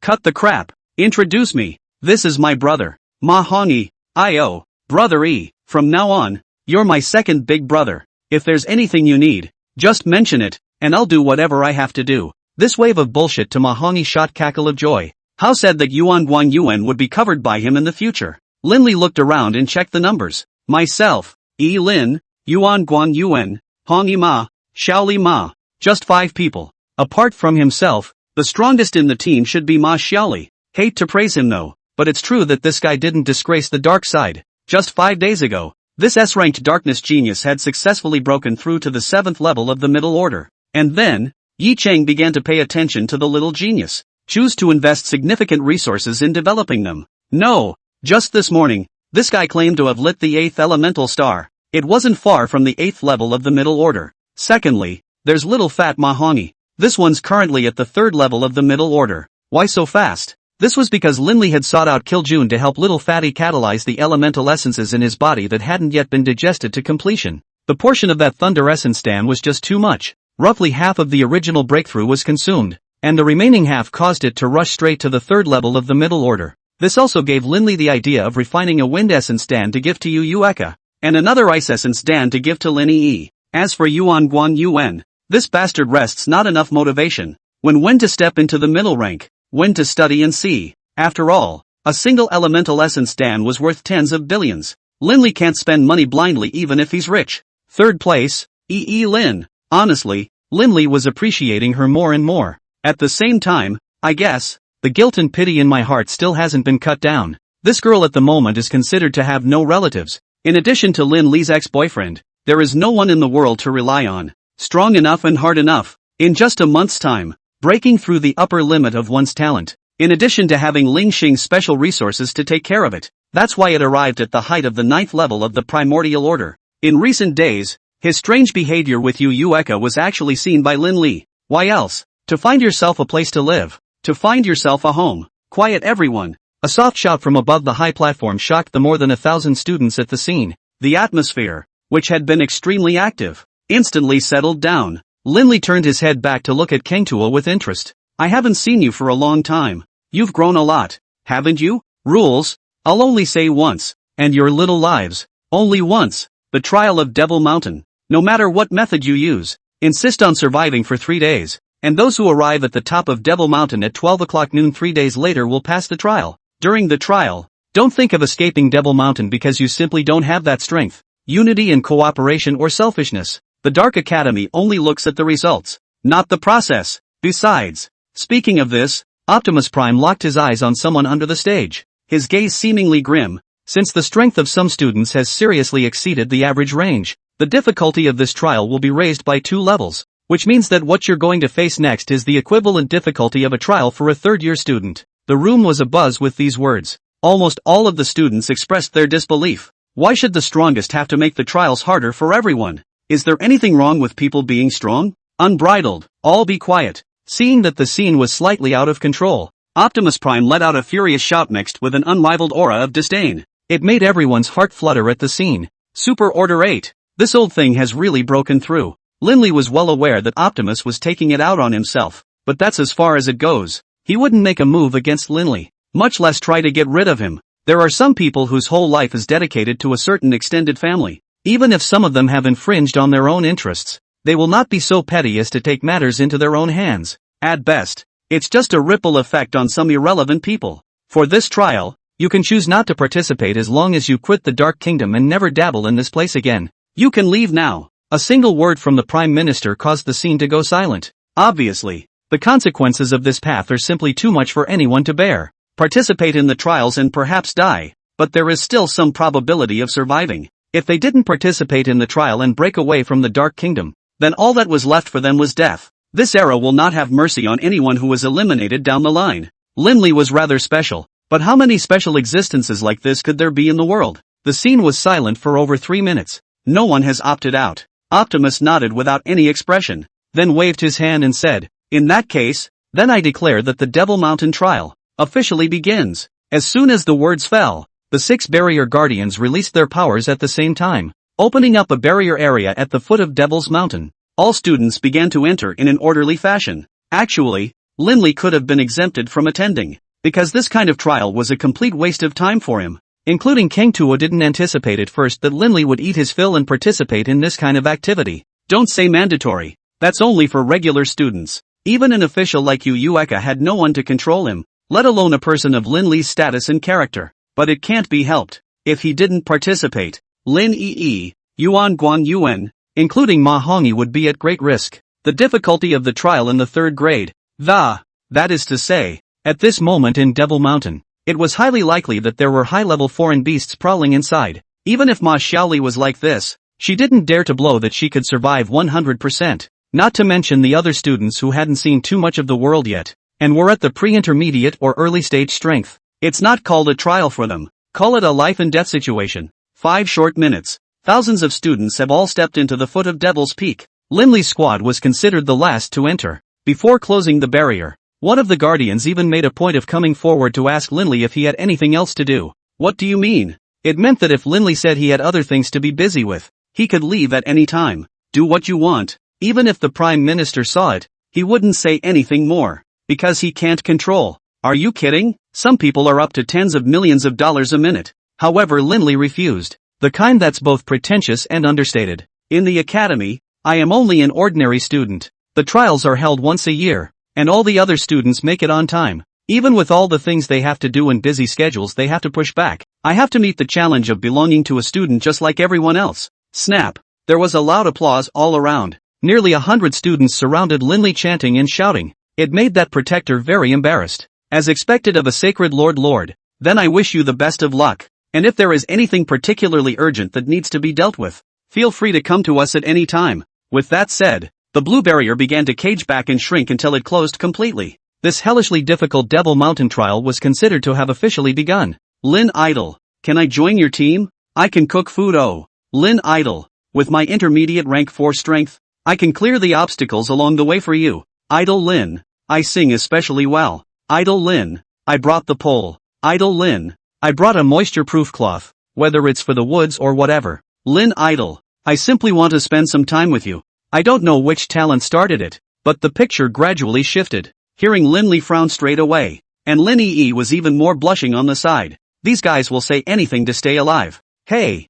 cut the crap. Introduce me. This is my brother, Mahongi, I.O., Brother E. From now on, you're my second big brother. If there's anything you need, just mention it, and I'll do whatever I have to do. This wave of bullshit to Mahongi shot cackle of joy. How sad that Yuan Guan Yuan would be covered by him in the future. Linley looked around and checked the numbers. Myself, E. Lin, Yuan Guan Yuan, Hongi Ma, Shaoli Ma. Just 5 people. Apart from himself, the strongest in the team should be Ma Xiaoli. Hate to praise him though, but it's true that this guy didn't disgrace the dark side. Just 5 days ago, this S-ranked darkness genius had successfully broken through to the 7th level of the middle order. And then, Yi Cheng began to pay attention to the little genius, choose to invest significant resources in developing them. No, just this morning, this guy claimed to have lit the 8th elemental star. It wasn't far from the 8th level of the middle order. Secondly, there's little fat Mahongi. This one's currently at the 3rd level of the middle order. Why so fast? This was because Linley had sought out Kiljun to help little fatty catalyze the elemental essences in his body that hadn't yet been digested to completion. The portion of that thunder essence stand was just too much. Roughly half of the original breakthrough was consumed, and the remaining half caused it to rush straight to the 3rd level of the middle order. This also gave Linley the idea of refining a wind essence stand to give to Yu Yueka, and another ice essence stand to give to Linny E. As for Yuan Guan Yuan, this bastard rests not enough motivation. When to step into the middle rank, when to study and see. After all, a single elemental essence stand was worth tens of billions. Linley can't spend money blindly even if he's rich. 3rd place, E. Lin. Honestly, Linley was appreciating her more and more. At the same time, I guess, the guilt and pity in my heart still hasn't been cut down. This girl at the moment is considered to have no relatives. In addition to Lin Li's ex-boyfriend, there is no one in the world to rely on. Strong enough and hard enough, in just a month's time, breaking through the upper limit of one's talent, in addition to having Ling Xing's special resources to take care of it. That's why it arrived at the height of the 9th level of the primordial order. In recent days, his strange behavior with Yu Yueka was actually seen by Lin Li. Why else? To find yourself a place to live. To find yourself a home. Quiet everyone. A soft shout from above the high platform shocked the more than 1,000 students at the scene. The atmosphere, which had been extremely active, instantly settled down. Linley turned his head back to look at Kengtua with interest. I haven't seen you for a long time. You've grown a lot, haven't you? Rules? I'll only say once. And your little lives. Only once. The trial of Devil Mountain. No matter what method you use, insist on surviving for 3 days. And those who arrive at the top of Devil Mountain at 12 o'clock noon 3 days later will pass the trial. During the trial, don't think of escaping Devil Mountain because you simply don't have that strength, unity and cooperation or selfishness. The Dark Academy only looks at the results, not the process. Besides, speaking of this, Optimus Prime locked his eyes on someone under the stage, his gaze seemingly grim, since the strength of some students has seriously exceeded the average range. The difficulty of this trial will be raised by 2 levels, which means that what you're going to face next is the equivalent difficulty of a trial for a third-year student. The room was abuzz with these words. Almost all of the students expressed their disbelief. Why should the strongest have to make the trials harder for everyone? Is there anything wrong with people being strong? Unbridled. All be quiet. Seeing that the scene was slightly out of control, Optimus Prime let out a furious shout mixed with an unrivaled aura of disdain. It made everyone's heart flutter at the scene. Super Order 8. This old thing has really broken through. Lindley was well aware that Optimus was taking it out on himself, but that's as far as it goes. He wouldn't make a move against Lindley, much less try to get rid of him. There are some people whose whole life is dedicated to a certain extended family. Even if some of them have infringed on their own interests, they will not be so petty as to take matters into their own hands. At best, it's just a ripple effect on some irrelevant people. For this trial, you can choose not to participate as long as you quit the Dark Kingdom and never dabble in this place again. You can leave now. A single word from the Prime Minister caused the scene to go silent. Obviously, the consequences of this path are simply too much for anyone to bear. Participate in the trials and perhaps die, but there is still some probability of surviving. If they didn't participate in the trial and break away from the Dark Kingdom, then all that was left for them was death. This era will not have mercy on anyone who was eliminated down the line. Lindley was rather special, but how many special existences like this could there be in the world? The scene was silent for over 3 minutes. No one has opted out. Optimus nodded without any expression, then waved his hand and said, "In that case, then I declare that the Devil Mountain trial officially begins." As soon as the words fell, the 6 barrier guardians released their powers at the same time, opening up a barrier area at the foot of Devil's Mountain. All students began to enter in an orderly fashion. Actually, Lindley could have been exempted from attending, because this kind of trial was a complete waste of time for him. Including King Tuo didn't anticipate at first that Lindley would eat his fill and participate in this kind of activity. Don't say mandatory. That's only for regular students. Even an official like Yu Eka had no one to control him, let alone a person of Lindley's status and character. But it can't be helped. If he didn't participate, Lin Yi, Yuan Guang Yuan, including Ma Hongyi would be at great risk. The difficulty of the trial in the 3rd grade. That is to say, at this moment in Devil Mountain, it was highly likely that there were high-level foreign beasts prowling inside. Even if Ma Xiaoli was like this, she didn't dare to blow that she could survive 100%. Not to mention the other students who hadn't seen too much of the world yet, and were at the pre-intermediate or early stage strength. It's not called a trial for them. Call it a life and death situation. 5 short minutes. Thousands of students have all stepped into the foot of Devil's Peak. Lindley's squad was considered the last to enter. Before closing the barrier, one of the guardians even made a point of coming forward to ask Lindley if he had anything else to do. What do you mean? It meant that if Lindley said he had other things to be busy with, he could leave at any time. Do what you want. Even if the Prime Minister saw it, he wouldn't say anything more, because he can't control. Are you kidding? Some people are up to tens of millions of dollars a minute. However, Lindley refused. The kind that's both pretentious and understated. In the academy, I am only an ordinary student. The trials are held once a year, and all the other students make it on time. Even with all the things they have to do and busy schedules they have to push back, I have to meet the challenge of belonging to a student just like everyone else. Snap! There was a loud applause all around. Nearly 100 students surrounded Lindley chanting and shouting. It made that protector very embarrassed. As expected of a sacred Lord, then I wish you the best of luck. And if there is anything particularly urgent that needs to be dealt with, feel free to come to us at any time. With that said, the blue barrier began to cage back and shrink until it closed completely. This hellishly difficult Devil Mountain trial was considered to have officially begun. Lin Idol, can I join your team? I can cook food. Oh, Lin Idol, with my intermediate rank 4 strength, I can clear the obstacles along the way for you. Idol Lin, I sing especially well. Idol Lin, I brought the pole. Idol Lin, I brought a moisture-proof cloth, whether it's for the woods or whatever. Lin Idol, I simply want to spend some time with you. I don't know which talent started it, but the picture gradually shifted. Hearing Lindley frown straight away, and Lin Yi was even more blushing on the side. These guys will say anything to stay alive. Hey,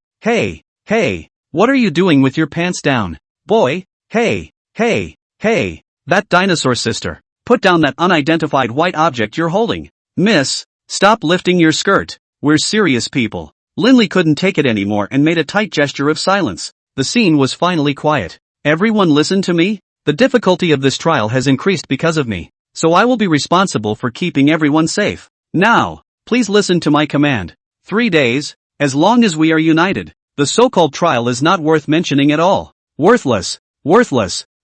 what are you doing with your pants down? Boy, hey, that dinosaur sister. Put down that unidentified white object you're holding. Miss, stop lifting your skirt. We're serious people. Lindley couldn't take it anymore and made a tight gesture of silence. The scene was finally quiet. Everyone listen to me? The difficulty of this trial has increased because of me, so I will be responsible for keeping everyone safe. Now, please listen to my command. 3 days, as long as we are united. The so-called trial is not worth mentioning at all. Worthless.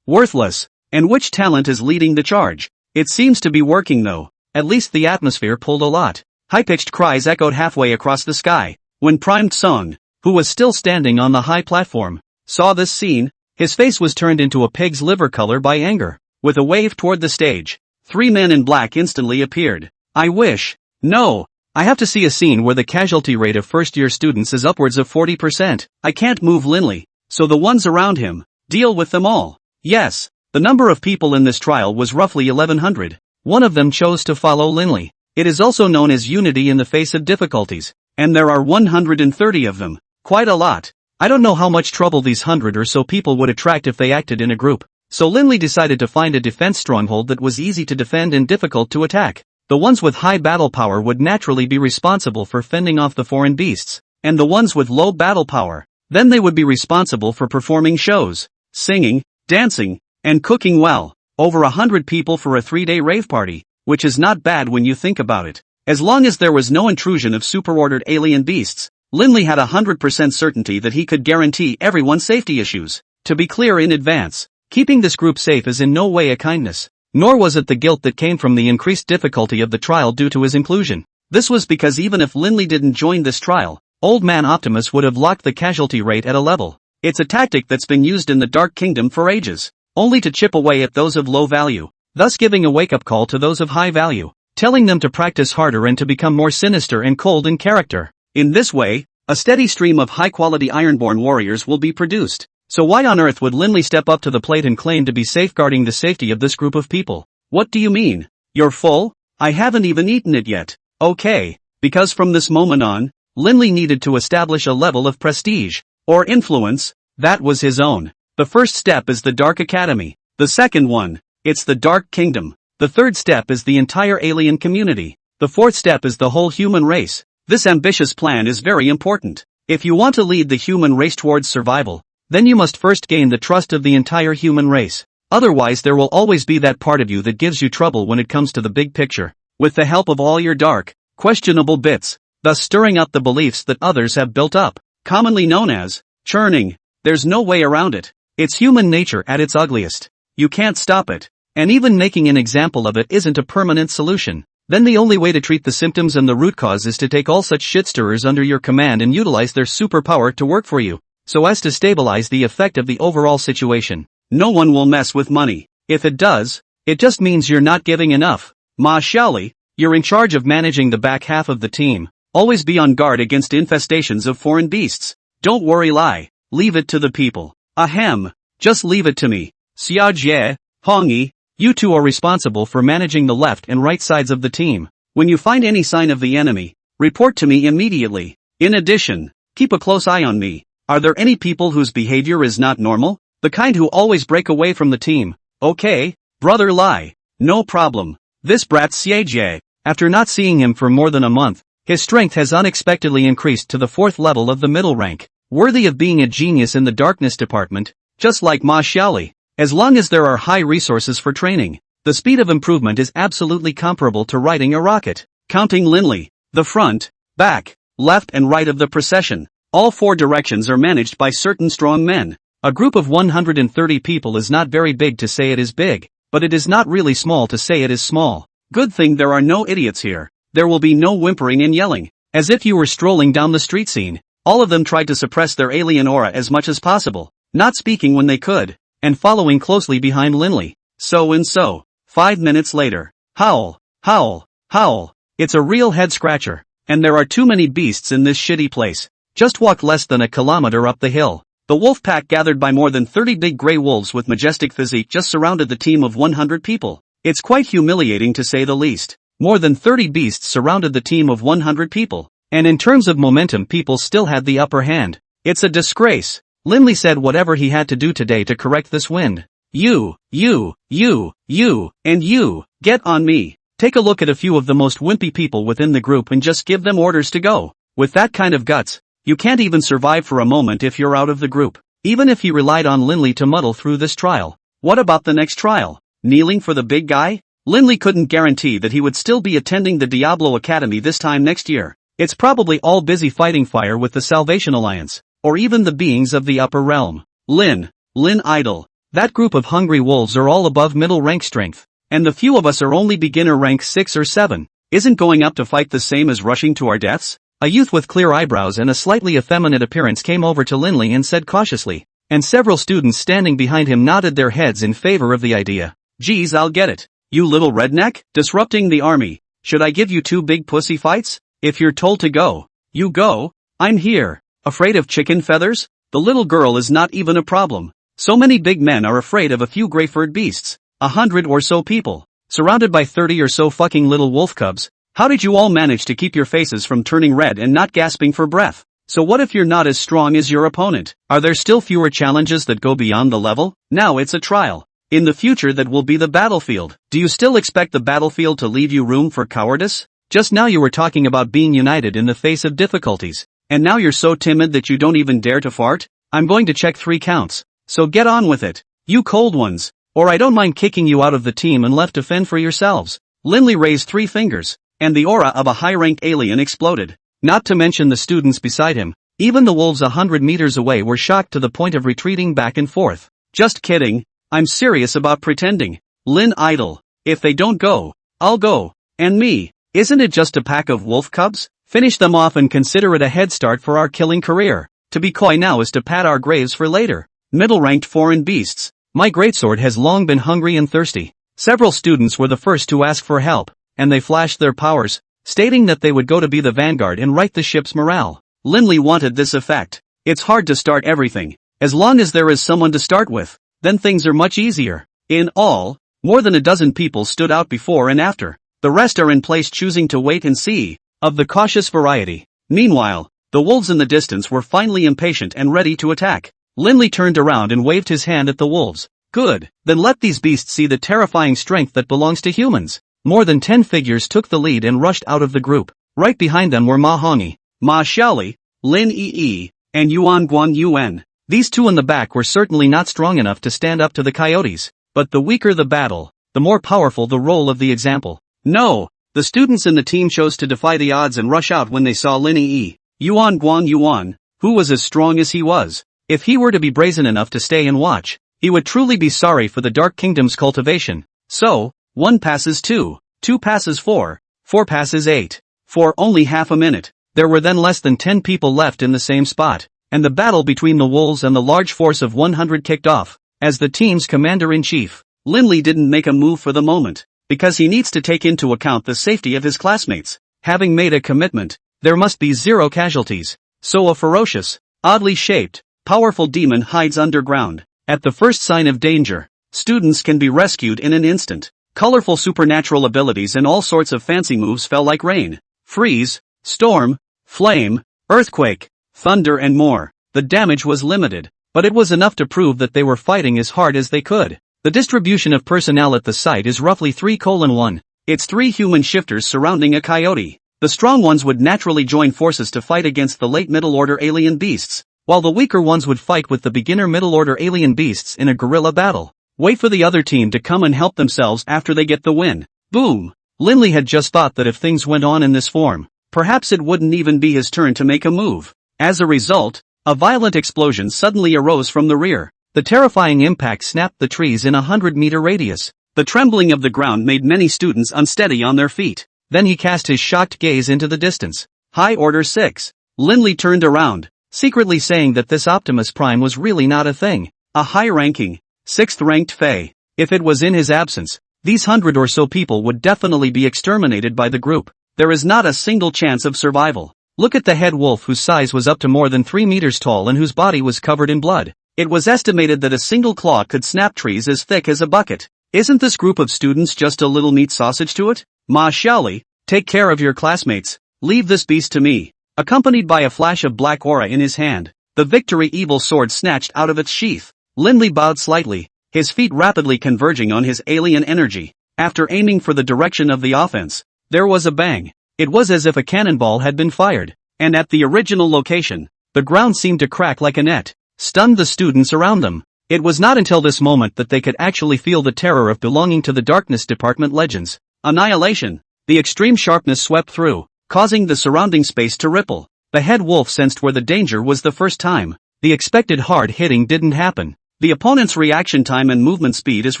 Worthless. And which talent is leading the charge? It seems to be working though. At least the atmosphere pulled a lot. High-pitched cries echoed halfway across the sky. When primed Song, who was still standing on the high platform, saw this scene, his face was turned into a pig's liver color by anger. With a wave toward the stage, 3 men in black instantly appeared. I wish. No. I have to see a scene where the casualty rate of first-year students is upwards of 40%. I can't move Linley, so the ones around him, deal with them all. Yes. The number of people in this trial was roughly 1100. One of them chose to follow Linley. It is also known as unity in the face of difficulties, and there are 130 of them. Quite a lot. I don't know how much trouble these 100 or so people would attract if they acted in a group. So Linley decided to find a defense stronghold that was easy to defend and difficult to attack. The ones with high battle power would naturally be responsible for fending off the foreign beasts, and the ones with low battle power, then they would be responsible for performing shows, singing, dancing, and cooking well. Over 100 people for a 3-day rave party, which is not bad when you think about it. As long as there was no intrusion of superordered alien beasts, Linley had 100% certainty that he could guarantee everyone's safety issues. To be clear in advance, keeping this group safe is in no way a kindness, nor was it the guilt that came from the increased difficulty of the trial due to his inclusion. This was because even if Linley didn't join this trial, Old Man Optimus would have locked the casualty rate at a level. It's a tactic that's been used in the Dark Kingdom for ages, only to chip away at those of low value, thus giving a wake-up call to those of high value, telling them to practice harder and to become more sinister and cold in character. In this way, a steady stream of high-quality Ironborn warriors will be produced. So why on earth would Linley step up to the plate and claim to be safeguarding the safety of this group of people? What do you mean? You're full? I haven't even eaten it yet. Okay. Because from this moment on, Linley needed to establish a level of prestige, or influence, that was his own. The first step is the Dark Academy. The second one, it's the Dark Kingdom. The third step is the entire alien community. The fourth step is the whole human race. This ambitious plan is very important. If you want to lead the human race towards survival, then you must first gain the trust of the entire human race. Otherwise there will always be that part of you that gives you trouble when it comes to the big picture. With the help of all your dark, questionable bits, thus stirring up the beliefs that others have built up, commonly known as churning. There's no way around it. It's human nature at its ugliest. You can't stop it. And even making an example of it isn't a permanent solution. Then the only way to treat the symptoms and the root cause is to take all such shit-stirrers under your command and utilize their superpower to work for you, so as to stabilize the effect of the overall situation. No one will mess with money. If it does, it just means you're not giving enough. Ma Xiaoli, you're in charge of managing the back half of the team. Always be on guard against infestations of foreign beasts. Don't worry, Lai. Leave it to the people. Ahem. Just leave it to me. Xia Jie, Hongyi, you two are responsible for managing the left and right sides of the team. When you find any sign of the enemy, report to me immediately. In addition, keep a close eye on me. Are there any people whose behavior is not normal? The kind who always break away from the team. Okay, brother Lai. No problem. This brat Xie, after not seeing him for more than a month, his strength has unexpectedly increased to the 4th level of the middle rank, worthy of being a genius in the darkness department, just like Ma Xiaoli. As long as there are high resources for training, the speed of improvement is absolutely comparable to riding a rocket. Counting Linley, the front, back, left and right of the procession, all 4 directions are managed by certain strong men. A group of 130 people is not very big to say it is big, but it is not really small to say it is small. Good thing there are no idiots here. There will be no whimpering and yelling, as if you were strolling down the street scene. All of them tried to suppress their alien aura as much as possible, not speaking when they could, and following closely behind Linley. So. 5 minutes later. Howl, howl, howl. It's a real head-scratcher. And there are too many beasts in this shitty place. Just walk less than a kilometer up the hill. The wolf pack gathered by more than 30 big grey wolves with majestic physique just surrounded the team of 100 people. It's quite humiliating to say the least. More than 30 beasts surrounded the team of 100 people. And in terms of momentum, people still had the upper hand. It's a disgrace. Linley said whatever he had to do today to correct this wind. You, and you, get on me. Take a look at a few of the most wimpy people within the group and just give them orders to go. With that kind of guts, you can't even survive for a moment if you're out of the group. Even if he relied on Linley to muddle through this trial. What about the next trial? Kneeling for the big guy? Linley couldn't guarantee that he would still be attending the Diablo Academy this time next year. It's probably all busy fighting fire with the Salvation Alliance, or even the beings of the upper realm. Lin Idol, That group of hungry wolves are all above middle rank strength, and the few of us are only beginner rank 6 or 7. Isn't going up to fight the same as rushing to our deaths? A youth with clear eyebrows and a slightly effeminate appearance came over to Linley and said cautiously, and several students standing behind him nodded their heads in favor of the idea. Geez, I'll get it. You little redneck, disrupting the army. Should I give you 2 big pussy fights? If you're told to go, you go. I'm here. Afraid of chicken feathers? The little girl is not even a problem. So many big men are afraid of a few gray-furred beasts. 100 or so people, surrounded by 30 or so fucking little wolf cubs. How did you all manage to keep your faces from turning red and not gasping for breath? So what if you're not as strong as your opponent? Are there still fewer challenges that go beyond the level? Now it's a trial. In the future that will be the battlefield. Do you still expect the battlefield to leave you room for cowardice? Just now you were talking about being united in the face of difficulties. And now you're so timid that you don't even dare to fart? I'm going to check 3 counts. So get on with it, you cold ones. Or I don't mind kicking you out of the team and left to fend for yourselves. Linley raised 3 fingers, and the aura of a high-rank alien exploded. Not to mention the students beside him. Even the wolves 100 meters away were shocked to the point of retreating back and forth. Just kidding. I'm serious about pretending. Lin idle. If they don't go, I'll go. And me. Isn't it just a pack of wolf cubs? Finish them off and consider it a head start for our killing career. To be coy now is to pad our graves for later. Middle-ranked foreign beasts. My greatsword has long been hungry and thirsty. Several students were the first to ask for help, and they flashed their powers, stating that they would go to be the vanguard and right the ship's morale. Linley wanted this effect. It's hard to start everything. As long as there is someone to start with, then things are much easier. In all, more than a dozen people stood out before and after. The rest are in place choosing to wait and see, of the cautious variety. Meanwhile, the wolves in the distance were finally impatient and ready to attack. Linley turned around and waved his hand at the wolves. Good, then let these beasts see the terrifying strength that belongs to humans. More than 10 figures took the lead and rushed out of the group. Right behind them were Ma Hongi, Ma Xiaoli, Lin Yi, and Yuan Guan Yuan. These 2 in the back were certainly not strong enough to stand up to the coyotes. But the weaker the battle, the more powerful the role of the example. No, the students in the team chose to defy the odds and rush out when they saw Lin Yi, Yuan Guan Yuan, who was as strong as he was. If he were to be brazen enough to stay and watch, he would truly be sorry for the Dark Kingdom's cultivation. So, 1 passes 2, 2 passes 4, 4 passes 8. For only half a minute, there were then less than 10 people left in the same spot, and the battle between the wolves and the large force of 100 kicked off. As the team's commander-in-chief, Linley didn't make a move for the moment, because he needs to take into account the safety of his classmates. Having made a commitment, there must be 0 casualties. So a ferocious, oddly shaped, powerful demon hides underground. At the first sign of danger, students can be rescued in an instant. Colorful supernatural abilities and all sorts of fancy moves fell like rain, freeze, storm, flame, earthquake, thunder and more. The damage was limited, but it was enough to prove that they were fighting as hard as they could. The distribution of personnel at the site is roughly 3:1. It's 3 human shifters surrounding a coyote. The strong ones would naturally join forces to fight against the late middle-order alien beasts, while the weaker ones would fight with the beginner middle-order alien beasts in a guerrilla battle. Wait for the other team to come and help themselves after they get the win. Boom! Linley had just thought that if things went on in this form, perhaps it wouldn't even be his turn to make a move. As a result, a violent explosion suddenly arose from the rear. The terrifying impact snapped the trees in a 100-meter radius. The trembling of the ground made many students unsteady on their feet. Then he cast his shocked gaze into the distance. High Order 6. Linley turned around, secretly saying that this Optimus Prime was really not a thing. A high-ranking, 6th-ranked Fae. If it was in his absence, these 100 or so people would definitely be exterminated by the group. There is not a single chance of survival. Look at the head wolf whose size was up to more than 3 meters tall and whose body was covered in blood. It was estimated that a single claw could snap trees as thick as a bucket. Isn't this group of students just a little meat sausage to it? Ma Xiaoli, take care of your classmates. Leave this beast to me. Accompanied by a flash of black aura in his hand, the victory evil sword snatched out of its sheath. Linley bowed slightly, his feet rapidly converging on his alien energy. After aiming for the direction of the offense, there was a bang. It was as if a cannonball had been fired, and at the original location, the ground seemed to crack like a net, stunned the students around them. It was not until this moment that they could actually feel the terror of belonging to the Darkness Department legends. Annihilation. The extreme sharpness swept through, causing the surrounding space to ripple. The head wolf sensed where the danger was the first time. The expected hard hitting didn't happen. The opponent's reaction time and movement speed is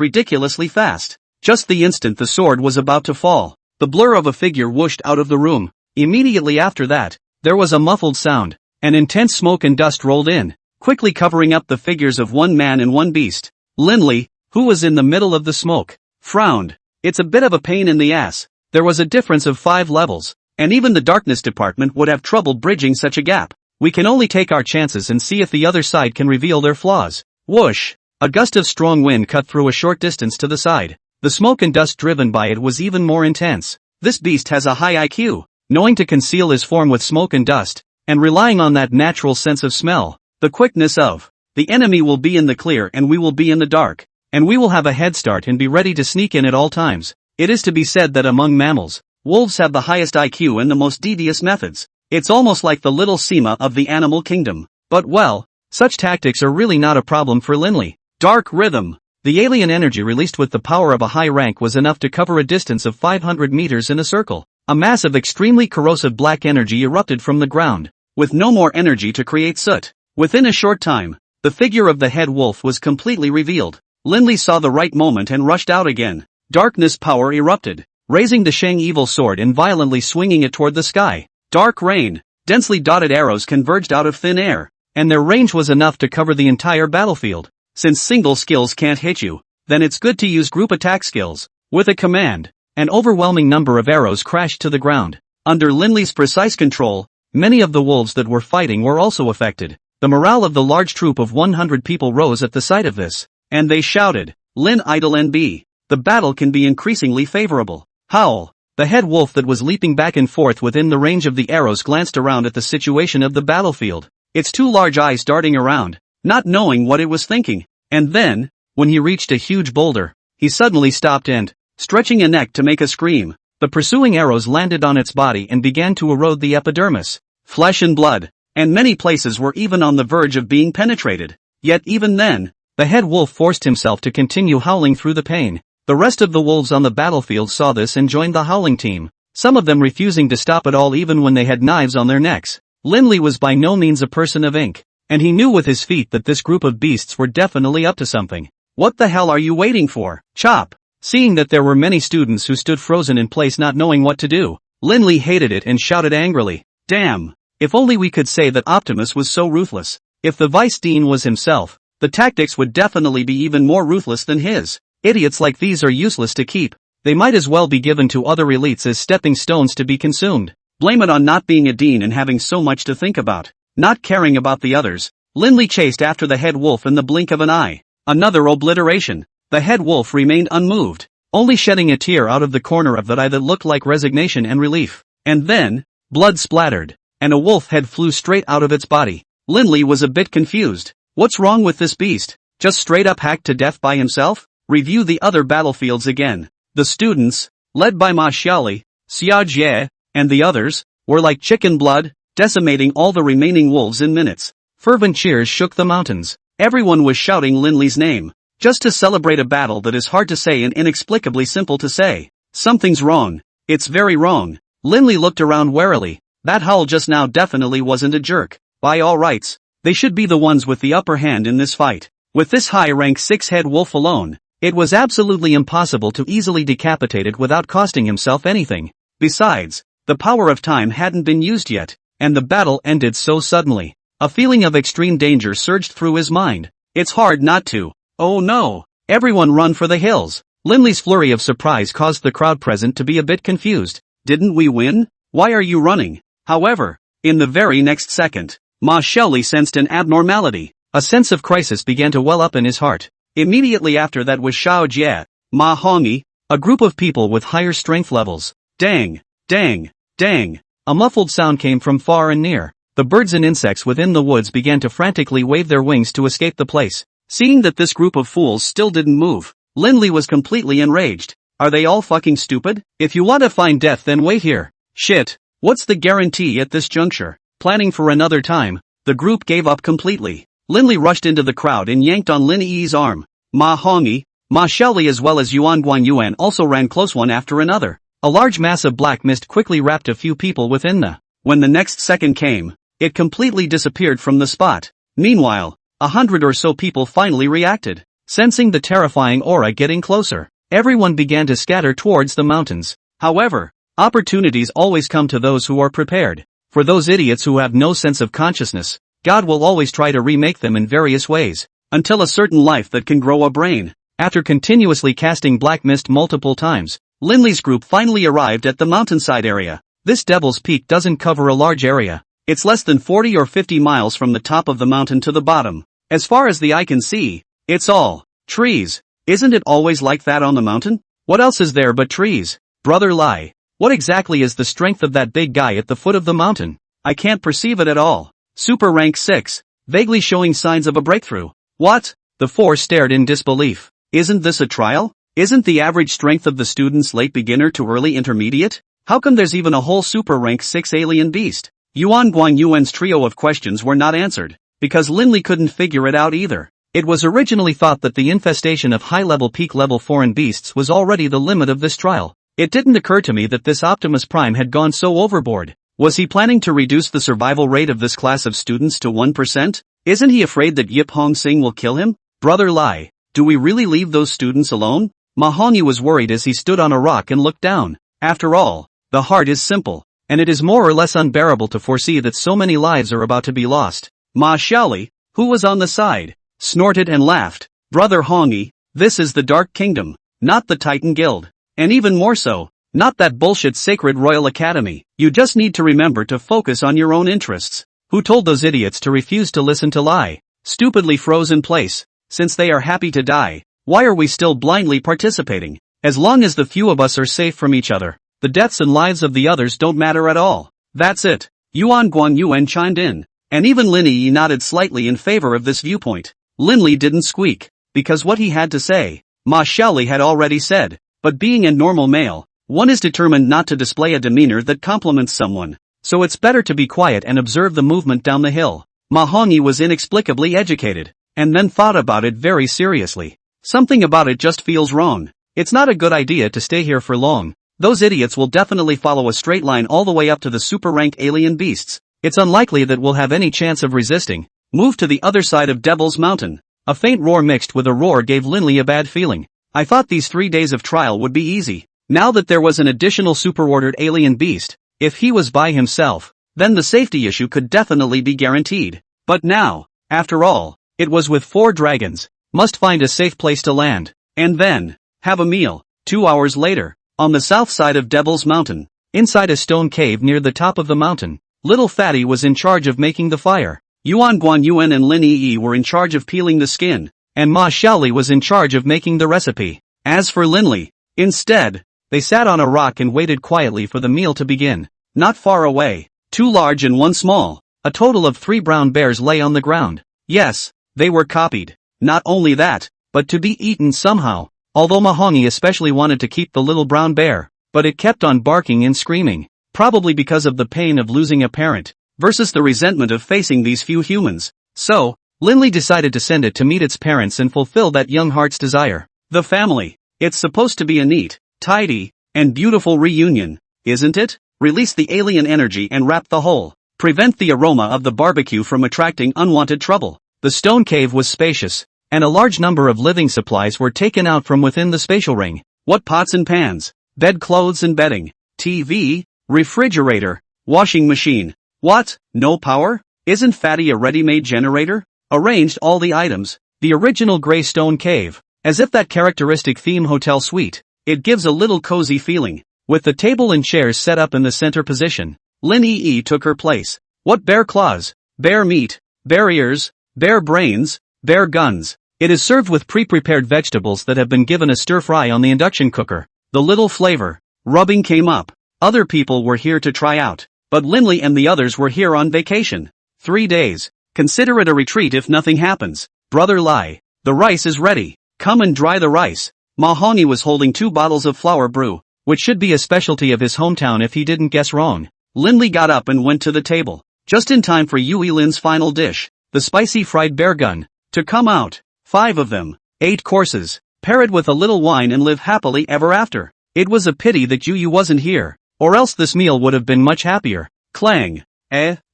ridiculously fast. Just the instant the sword was about to fall, the blur of a figure whooshed out of the room. Immediately after that, there was a muffled sound, and intense smoke and dust rolled in, quickly covering up the figures of one man and one beast. Linley, who was in the middle of the smoke, frowned. It's a bit of a pain in the ass. There was a difference of 5 levels, and even the darkness department would have trouble bridging such a gap. We can only take our chances and see if the other side can reveal their flaws. Whoosh! A gust of strong wind cut through a short distance to the side. The smoke and dust driven by it was even more intense. This beast has a high IQ, knowing to conceal his form with smoke and dust, and relying on that natural sense of smell. The quickness of the enemy will be in the clear and we will be in the dark, and we will have a head start and be ready to sneak in at all times. It is to be said that among mammals, wolves have the highest IQ and the most devious methods. It's almost like the little Sema of the animal kingdom. But well, such tactics are really not a problem for Linley. Dark rhythm. The alien energy released with the power of a high rank was enough to cover a distance of 500 meters in a circle. A mass of extremely corrosive black energy erupted from the ground, with no more energy to create soot. Within a short time, the figure of the head wolf was completely revealed. Linley saw the right moment and rushed out again. Darkness power erupted, raising the Shang evil sword and violently swinging it toward the sky. Dark rain. Densely dotted arrows converged out of thin air, and their range was enough to cover the entire battlefield. Since single skills can't hit you, then it's good to use group attack skills. With a command, an overwhelming number of arrows crashed to the ground. Under Linley's precise control, many of the wolves that were fighting were also affected. The morale of the large troop of 100 people rose at the sight of this, and they shouted, "Lin idle NB. The battle can be increasingly favorable." Howl. The head wolf that was leaping back and forth within the range of the arrows glanced around at the situation of the battlefield, its 2 large eyes darting around, not knowing what it was thinking. And then, when he reached a huge boulder, he suddenly stopped and, stretching a neck to make a scream, the pursuing arrows landed on its body and began to erode the epidermis, flesh and blood, and many places were even on the verge of being penetrated. Yet even then, the head wolf forced himself to continue howling through the pain. The rest of the wolves on the battlefield saw this and joined the howling team, some of them refusing to stop at all even when they had knives on their necks. Linley was by no means a person of ink, and he knew with his feet that this group of beasts were definitely up to something. "What the hell are you waiting for? Chop!" Seeing that there were many students who stood frozen in place not knowing what to do, Linley hated it and shouted angrily, "Damn! If only we could say that Optimus was so ruthless. If the Vice Dean was himself, the tactics would definitely be even more ruthless than his. Idiots like these are useless to keep. They might as well be given to other elites as stepping stones to be consumed. Blame it on not being a dean and having so much to think about. Not caring about the others." Linley chased after the head wolf in the blink of an eye. Another obliteration. The head wolf remained unmoved, only shedding a tear out of the corner of that eye that looked like resignation and relief. And then, blood splattered, and a wolf head flew straight out of its body. Linley was a bit confused. What's wrong with this beast? Just straight up hacked to death by himself? Review the other battlefields again. The students, led by Ma Xiaoli, Xia Jie, and the others, were like chicken blood, decimating all the remaining wolves in minutes. Fervent cheers shook the mountains. Everyone was shouting Linley's name, just to celebrate a battle that is hard to say and inexplicably simple to say. Something's wrong. It's very wrong. Linley looked around warily. That howl just now definitely wasn't a jerk. By all rights, they should be the ones with the upper hand in this fight. With this high-rank 6-head wolf alone, it was absolutely impossible to easily decapitate it without costing himself anything. Besides, the power of time hadn't been used yet, and the battle ended so suddenly. A feeling of extreme danger surged through his mind. It's hard not to. Oh no! Everyone run for the hills! Linley's flurry of surprise caused the crowd present to be a bit confused. Didn't we win? Why are you running? However, in the very next second, Ma Xiaoli sensed an abnormality. A sense of crisis began to well up in his heart. Immediately after that was Xiao Jie, Ma Hongyi, a group of people with higher strength levels. Dang! Dang! Dang! A muffled sound came from far and near. The birds and insects within the woods began to frantically wave their wings to escape the place. Seeing that this group of fools still didn't move, Linley was completely enraged. Are they all fucking stupid? If you want to find death then wait here. Shit. What's the guarantee at this juncture? Planning for another time, the group gave up completely. Linley rushed into the crowd and yanked on Lin Yi's arm. Ma Hongyi, Ma Xiaoli as well as Yuan Guanyuan also ran close one after another. A large mass of black mist quickly wrapped a few people within the. When the next second came, it completely disappeared from the spot. Meanwhile, 100 or so people finally reacted. Sensing the terrifying aura getting closer, everyone began to scatter towards the mountains. However, opportunities always come to those who are prepared. For those idiots who have no sense of consciousness, God will always try to remake them in various ways, until a certain life that can grow a brain. After continuously casting black mist multiple times, Linley's group finally arrived at the mountainside area. This Devil's Peak doesn't cover a large area. It's less than 40 or 50 miles from the top of the mountain to the bottom. As far as the eye can see, it's all trees. Isn't it always like that on the mountain? What else is there but trees? Brother Lai, what exactly is the strength of that big guy at the foot of the mountain? I can't perceive it at all. Super rank 6, vaguely showing signs of a breakthrough. What? The four stared in disbelief. Isn't this a trial? Isn't the average strength of the students late beginner to early intermediate? How come there's even a whole super rank 6 alien beast? Yuan Guanyuan's trio of questions were not answered, because Linley couldn't figure it out either. It was originally thought that the infestation of high-level peak-level foreign beasts was already the limit of this trial. It didn't occur to me that this Optimus Prime had gone so overboard. Was he planning to reduce the survival rate of this class of students to 1%? Isn't he afraid that Yip Hong Sing will kill him? Brother Lai, do we really leave those students alone? Mahongi was worried as he stood on a rock and looked down. After all, the heart is simple, and it is more or less unbearable to foresee that so many lives are about to be lost. Ma Xiaoli, who was on the side, snorted and laughed. Brother Hongi, this is the Dark Kingdom, not the Titan Guild. And even more so, not that bullshit Sacred Royal Academy. You just need to remember to focus on your own interests. Who told those idiots to refuse to listen to Lai? Stupidly froze in place. Since they are happy to die, why are we still blindly participating? As long as the few of us are safe from each other, the deaths and lives of the others don't matter at all. That's it. Yuan Guanyuan chimed in, and even Lin Yi nodded slightly in favor of this viewpoint. Linley didn't squeak, because what he had to say, Ma Xiaoli had already said. But being a normal male, one is determined not to display a demeanor that compliments someone. So it's better to be quiet and observe the movement down the hill. Mahongi was inexplicably educated, and then thought about it very seriously. Something about it just feels wrong. It's not a good idea to stay here for long. Those idiots will definitely follow a straight line all the way up to the super rank alien beasts. It's unlikely that we'll have any chance of resisting. Move to the other side of Devil's Mountain. A faint roar mixed with a roar gave Linley a bad feeling. I thought these 3 days of trial would be easy. Now that there was an additional super-ordered alien beast, if he was by himself, then the safety issue could definitely be guaranteed. But now, after all, it was with 4 dragons. Must find a safe place to land, and then have a meal. 2 hours later, on the south side of Devil's Mountain, inside a stone cave near the top of the mountain, Little Fatty was in charge of making the fire. Yuan Guanyuan and Lin Yi were in charge of peeling the skin, and Ma Xiaoli was in charge of making the recipe. As for Linley, instead, they sat on a rock and waited quietly for the meal to begin. Not far away, 2 large and 1 small, a total of 3 brown bears lay on the ground. Yes, they were copied. Not only that, but to be eaten somehow. Although Mahongi especially wanted to keep the little brown bear, but it kept on barking and screaming, probably because of the pain of losing a parent, versus the resentment of facing these few humans. So, Linley decided to send it to meet its parents and fulfill that young heart's desire. The family. It's supposed to be a neat, tidy, and beautiful reunion, isn't it? Release the alien energy and wrap the whole. Prevent the aroma of the barbecue from attracting unwanted trouble. The stone cave was spacious, and a large number of living supplies were taken out from within the spatial ring. What pots and pans, bedclothes and bedding, TV, refrigerator, washing machine. What? No power? Isn't Fatty a ready-made generator? Arranged all the items. The original gray stone cave, as if that characteristic theme hotel suite. It gives a little cozy feeling. With the table and chairs set up in the center position, Lin Yi took her place. What bear claws, bear meat, bear ears, bear brains, bear guns. It is served with pre-prepared vegetables that have been given a stir-fry on the induction cooker. The little flavor rubbing came up. Other people were here to try out, but Linley and the others were here on vacation. 3 days. Consider it a retreat if nothing happens. Brother Lai, the rice is ready. Come and dry the rice. Mahongi was holding 2 bottles of flour brew, which should be a specialty of his hometown if he didn't guess wrong. Linley got up and went to the table, just in time for Yui Lin's final dish, the spicy fried bear gun, to come out. 5 of them, 8 courses, pair it with a little wine and live happily ever after. It was a pity that Yui wasn't here, or else this meal would have been much happier. Clang.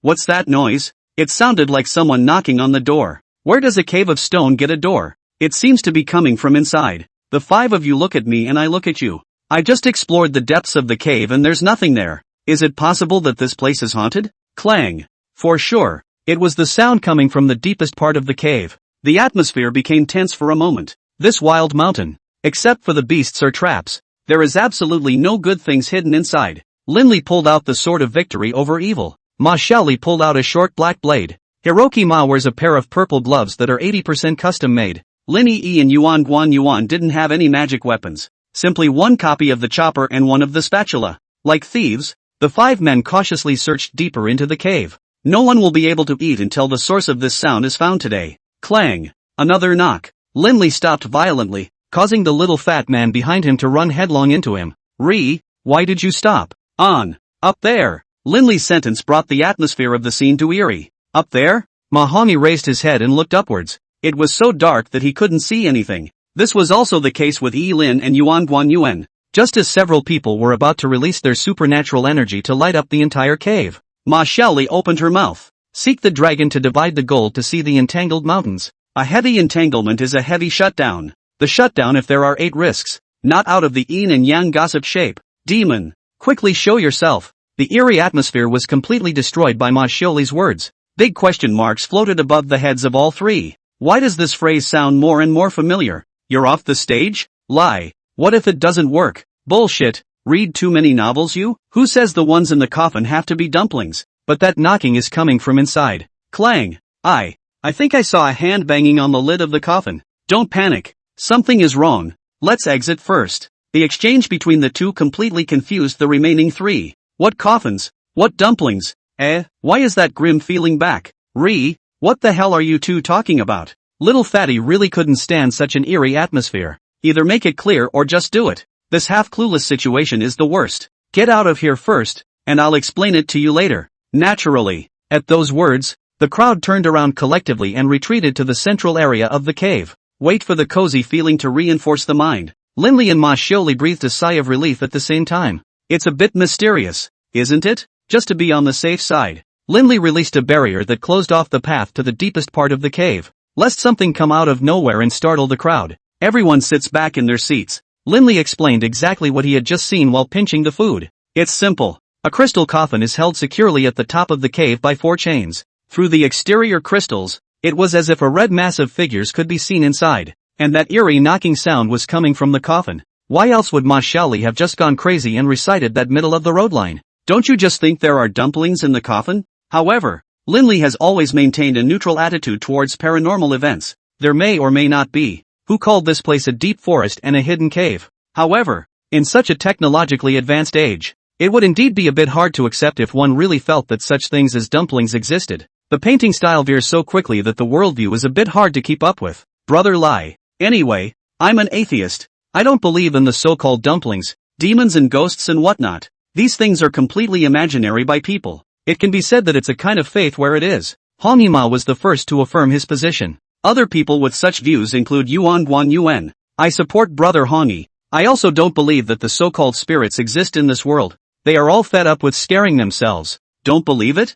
What's that noise? It sounded like someone knocking on the door. Where does a cave of stone get a door? It seems to be coming from inside. The five of you look at me and I look at you. I just explored the depths of the cave and there's nothing there. Is it possible that this place is haunted? Clang. For sure. It was the sound coming from the deepest part of the cave. The atmosphere became tense for a moment. This wild mountain. Except for the beasts or traps, there is absolutely no good things hidden inside. Linley pulled out the sword of victory over evil. Ma Xiaoli pulled out a short black blade. Hiroki Ma wears a pair of purple gloves that are 80% custom made. Lin Yi and Yuan Guan Yuan didn't have any magic weapons. Simply one copy of the chopper and one of the spatula. Like thieves, the five men cautiously searched deeper into the cave. No one will be able to eat until the source of this sound is found today. Clang. Another knock. Linley stopped violently, causing the little fat man behind him to run headlong into him. Why did you stop? On. Up there. Linley's sentence brought the atmosphere of the scene to eerie. Up there? Mahoney raised his head and looked upwards. It was so dark that he couldn't see anything. This was also the case with Yi Lin and Yuan Guan Yuan. Just as several people were about to release their supernatural energy to light up the entire cave, Ma Xiaoli opened her mouth. Seek the dragon to divide the gold to see the entangled mountains. A heavy entanglement is a heavy shutdown. The shutdown if there are 8 risks. Not out of the yin and yang gossip shape. Demon. Quickly show yourself. The eerie atmosphere was completely destroyed by Ma Xiaoli's words. Big question marks floated above the heads of all three. Why does this phrase sound more and more familiar? You're off the stage? Lie. What if it doesn't work? Bullshit. Read too many novels you? Who says the ones in the coffin have to be dumplings? But that knocking is coming from inside. Clang. I think I saw a hand banging on the lid of the coffin. Don't panic. Something is wrong. Let's exit first. The exchange between the two completely confused the remaining three. What coffins? What dumplings? Why is that grim feeling back? What the hell are you two talking about? Little Fatty really couldn't stand such an eerie atmosphere. Either make it clear or just do it. This half-clueless situation is the worst. Get out of here first, and I'll explain it to you later. Naturally. At those words, the crowd turned around collectively and retreated to the central area of the cave. Wait for the cozy feeling to reinforce the mind. Linley and Ma Xiaoli breathed a sigh of relief at the same time. It's a bit mysterious, isn't it? Just to be on the safe side. Linley released a barrier that closed off the path to the deepest part of the cave, lest something come out of nowhere and startle the crowd. Everyone sits back in their seats. Linley explained exactly what he had just seen while pinching the food. It's simple. A crystal coffin is held securely at the top of the cave by 4 chains. Through the exterior crystals, it was as if a red mass of figures could be seen inside, and that eerie knocking sound was coming from the coffin. Why else would Ma Xiaoli have just gone crazy and recited that middle of the road line? Don't you just think there are dumplings in the coffin? However, Linley has always maintained a neutral attitude towards paranormal events. There may or may not be. Who called this place a deep forest and a hidden cave? However, in such a technologically advanced age, it would indeed be a bit hard to accept if one really felt that such things as dumplings existed. The painting style veers so quickly that the worldview is a bit hard to keep up with. Brother lie. Anyway, I'm an atheist. I don't believe in the so-called dumplings, demons and ghosts and whatnot. These things are completely imaginary by people. It can be said that it's a kind of faith where it is. Hong Yima was the first to affirm his position. Other people with such views include Yuan Guan Yuan. I support Brother Hongi. I also don't believe that the so-called spirits exist in this world. They are all fed up with scaring themselves. Don't believe it?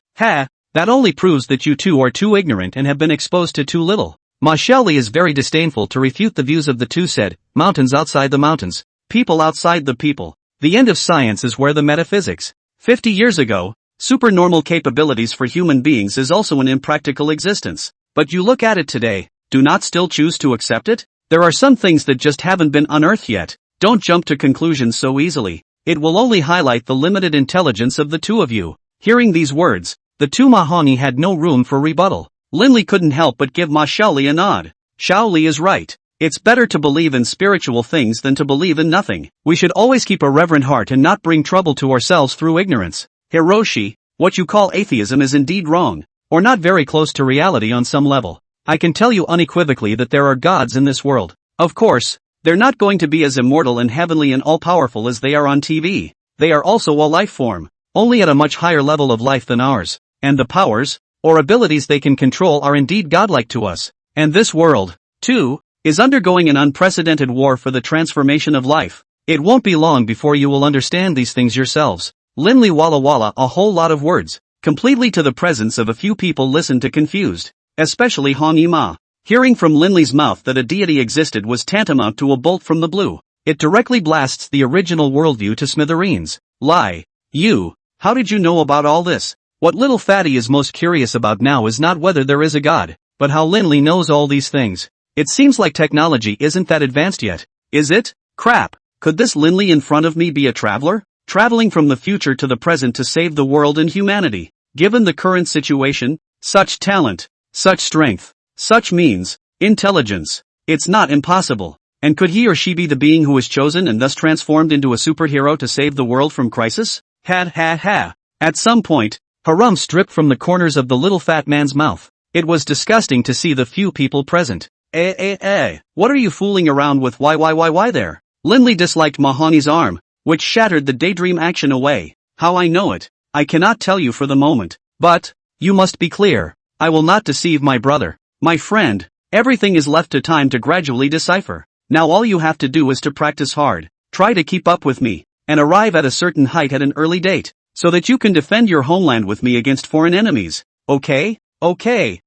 That only proves that you two are too ignorant and have been exposed to too little. Ma Xiaoli is very disdainful to refute the views of the two said, mountains outside the mountains, people outside the people. The end of science is where the metaphysics. 50 years ago, supernormal capabilities for human beings is also an impractical existence. But you look at it today, do not still choose to accept it? There are some things that just haven't been unearthed yet. Don't jump to conclusions so easily. It will only highlight the limited intelligence of the two of you. Hearing these words, the two Mahoney had no room for rebuttal. Linley couldn't help but give Ma Xiaoli a nod. Xiaoli is right. It's better to believe in spiritual things than to believe in nothing. We should always keep a reverent heart and not bring trouble to ourselves through ignorance. Hiroshi, what you call atheism is indeed wrong, or not very close to reality on some level. I can tell you unequivocally that there are gods in this world. Of course, they're not going to be as immortal and heavenly and all-powerful as they are on TV. They are also a life form, only at a much higher level of life than ours. And the powers, or abilities they can control are indeed godlike to us. And this world, too, is undergoing an unprecedented war for the transformation of life. It won't be long before you will understand these things yourselves. Linley Walla Walla a whole lot of words, completely to the presence of a few people listened to confused. especially Hong Yima. Hearing from Linley's mouth that a deity existed was tantamount to a bolt from the blue. It directly blasts the original worldview to smithereens. Lie. You. How did you know about all this? What little fatty is most curious about now is not whether there is a god, but how Linley knows all these things. It seems like technology isn't that advanced yet. Is it? Crap. Could this Linley in front of me be a traveler? Traveling from the future to the present to save the world and humanity. Given the current situation, such talent, such strength, such means, intelligence. It's not impossible. And could he or she be the being who was chosen and thus transformed into a superhero to save the world from crisis? Ha ha ha. At some point, harum stripped from the corners of the little fat man's mouth. It was disgusting to see the few people present. What are you fooling around with? Why there? Linley disliked Mahani's arm, which shattered the daydream action away. How I know it, I cannot tell you for the moment. But, you must be clear. I will not deceive my brother. My friend, everything is left to time to gradually decipher. Now all you have to do is to practice hard, try to keep up with me, and arrive at a certain height at an early date, so that you can defend your homeland with me against foreign enemies. Okay? Okay.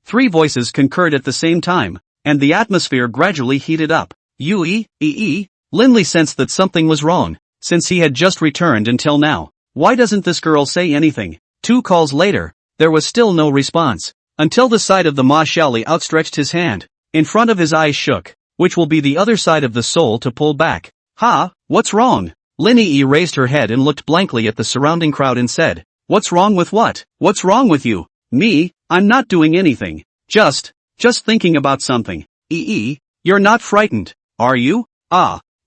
Three voices concurred at the same time, and the atmosphere gradually heated up. Linley sensed that something was wrong, since he had just returned until now. Why doesn't this girl say anything? 2 calls later, there was still no response, until the side of the Ma Xiaoli outstretched his hand. In front of his eyes shook, which will be the other side of the soul to pull back. What's wrong? Linley raised her head and looked blankly at the surrounding crowd and said, What's wrong with what? What's wrong with you? Me? I'm not doing anything. Just thinking about something. You're not frightened, are you?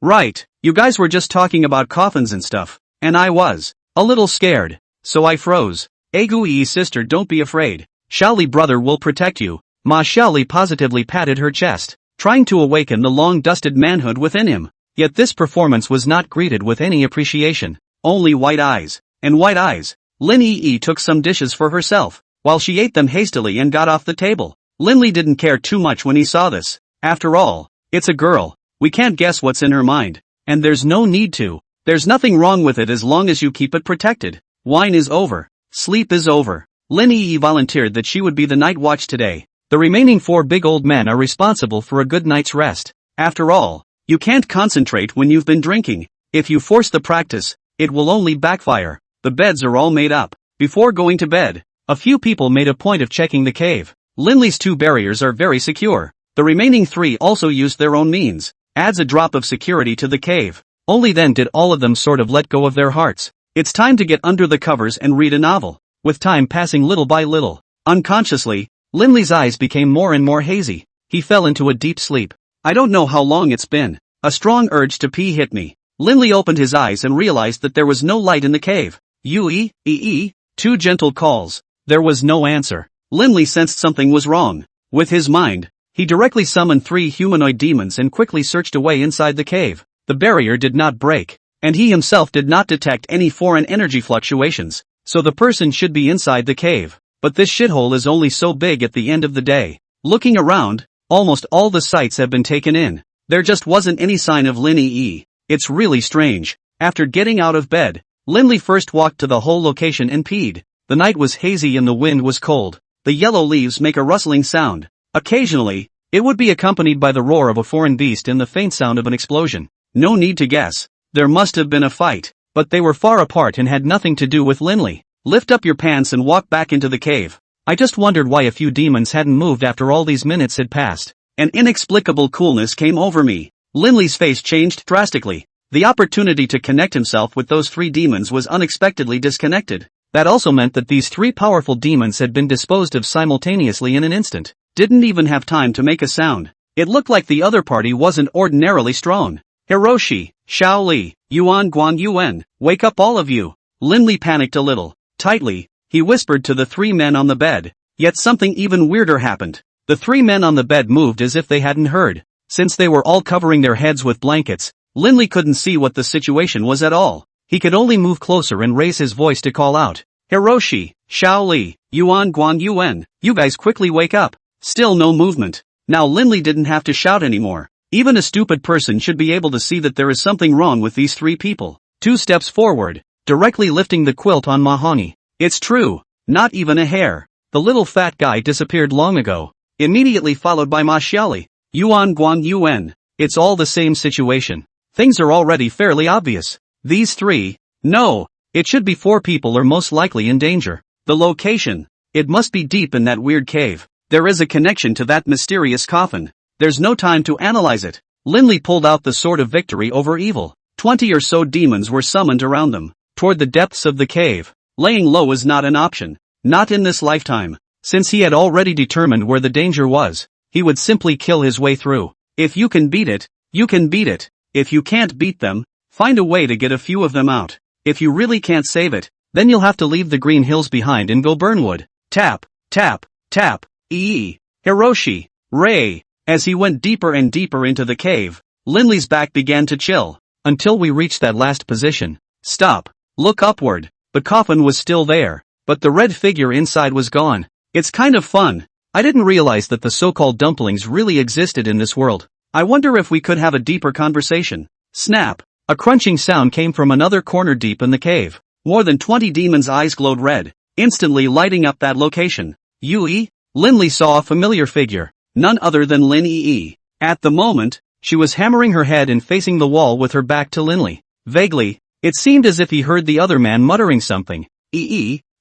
Right, you guys were just talking about coffins and stuff, and I was a little scared, so I froze. Egu sister, don't be afraid. Xiaoli brother will protect you. Ma Xiaoli positively patted her chest, trying to awaken the long-dusted manhood within him. Yet this performance was not greeted with any appreciation, only white eyes. And white eyes. Lin took some dishes for herself, while she ate them hastily and got off the table. Linley didn't care too much when he saw this. After all, it's a girl. We can't guess what's in her mind. And there's no need to. There's nothing wrong with it as long as you keep it protected. Wine is over. Sleep is over. Lin volunteered that she would be the night watch today. The remaining 4 big old men are responsible for a good night's rest. After all, you can't concentrate when you've been drinking. If you force the practice, it will only backfire. The beds are all made up. Before going to bed, a few people made a point of checking the cave. Linley's 2 barriers are very secure. The remaining 3 also used their own means. Adds a drop of security to the cave. Only then did all of them sort of let go of their hearts. It's time to get under the covers and read a novel. With time passing little by little, unconsciously, Linley's eyes became more and more hazy. He fell into a deep sleep. I don't know how long it's been. A strong urge to pee hit me. Linley opened his eyes and realized that there was no light in the cave. 2 gentle calls. There was no answer. Linley sensed something was wrong. With his mind, he directly summoned 3 humanoid demons and quickly searched away inside the cave. The barrier did not break, and he himself did not detect any foreign energy fluctuations, so the person should be inside the cave. But this shithole is only so big at the end of the day. Looking around, almost all the sights have been taken in. There just wasn't any sign of Lin. It's really strange. After getting out of bed, Linley first walked to the whole location and peed. The night was hazy and the wind was cold. The yellow leaves make a rustling sound. Occasionally, it would be accompanied by the roar of a foreign beast and the faint sound of an explosion. No need to guess. There must have been a fight, but they were far apart and had nothing to do with Linley. Lift up your pants and walk back into the cave. I just wondered why a few demons hadn't moved after all these minutes had passed. An inexplicable coolness came over me. Linley's face changed drastically. The opportunity to connect himself with those 3 demons was unexpectedly disconnected. That also meant that these 3 powerful demons had been disposed of simultaneously in an instant. Didn't even have time to make a sound. It looked like the other party wasn't ordinarily strong. Hiroshi, Xiaoli, Yuan Guan Yuan, wake up all of you. Linley panicked a little. Tightly, he whispered to the 3 men on the bed. Yet something even weirder happened. The 3 men on the bed moved as if they hadn't heard. Since they were all covering their heads with blankets, Linley couldn't see what the situation was at all. He could only move closer and raise his voice to call out. Hiroshi, Xiaoli, Yuan Guan Yuan, you guys quickly wake up. Still no movement. Now Linley didn't have to shout anymore. Even a stupid person should be able to see that there is something wrong with these 3 people. 2 steps forward, directly lifting the quilt on Mahani. It's true. Not even a hair. The little fat guy disappeared long ago. Immediately followed by Ma Xiaoli, Yuan Guang Yuan. It's all the same situation. Things are already fairly obvious. These three, no, it should be 4 people are most likely in danger. The location. It must be deep in that weird cave. There is a connection to that mysterious coffin. There's no time to analyze it. Linley pulled out the sword of victory over evil. 20 or so demons were summoned around them, toward the depths of the cave. Laying low is not an option. Not in this lifetime. Since he had already determined where the danger was, he would simply kill his way through. If you can beat it, you can beat it. If you can't beat them, find a way to get a few of them out. If you really can't save it, then you'll have to leave the green hills behind and go burnwood. Tap, tap, tap, Hiroshi, Ray. As he went deeper and deeper into the cave, Linley's back began to chill, until we reached that last position. Stop. Look upward. The coffin was still there, but the red figure inside was gone. It's kind of fun. I didn't realize that the so-called dumplings really existed in this world. I wonder if we could have a deeper conversation. Snap. A crunching sound came from another corner deep in the cave. More than 20 demons' eyes glowed red, instantly lighting up that location. Yui? Linley saw a familiar figure. None other than Lin Yi. At the moment, she was hammering her head and facing the wall with her back to Linley. Vaguely, it seemed as if he heard the other man muttering something.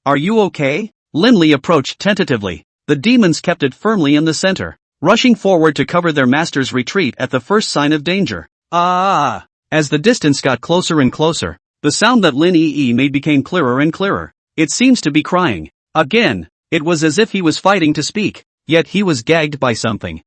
Are you okay? Linley approached tentatively. The demons kept it firmly in the center, rushing forward to cover their master's retreat at the first sign of danger. As the distance got closer and closer, the sound that Lin Yi made became clearer and clearer. It seems to be crying. Again, it was as if he was fighting to speak. Yet he was gagged by something.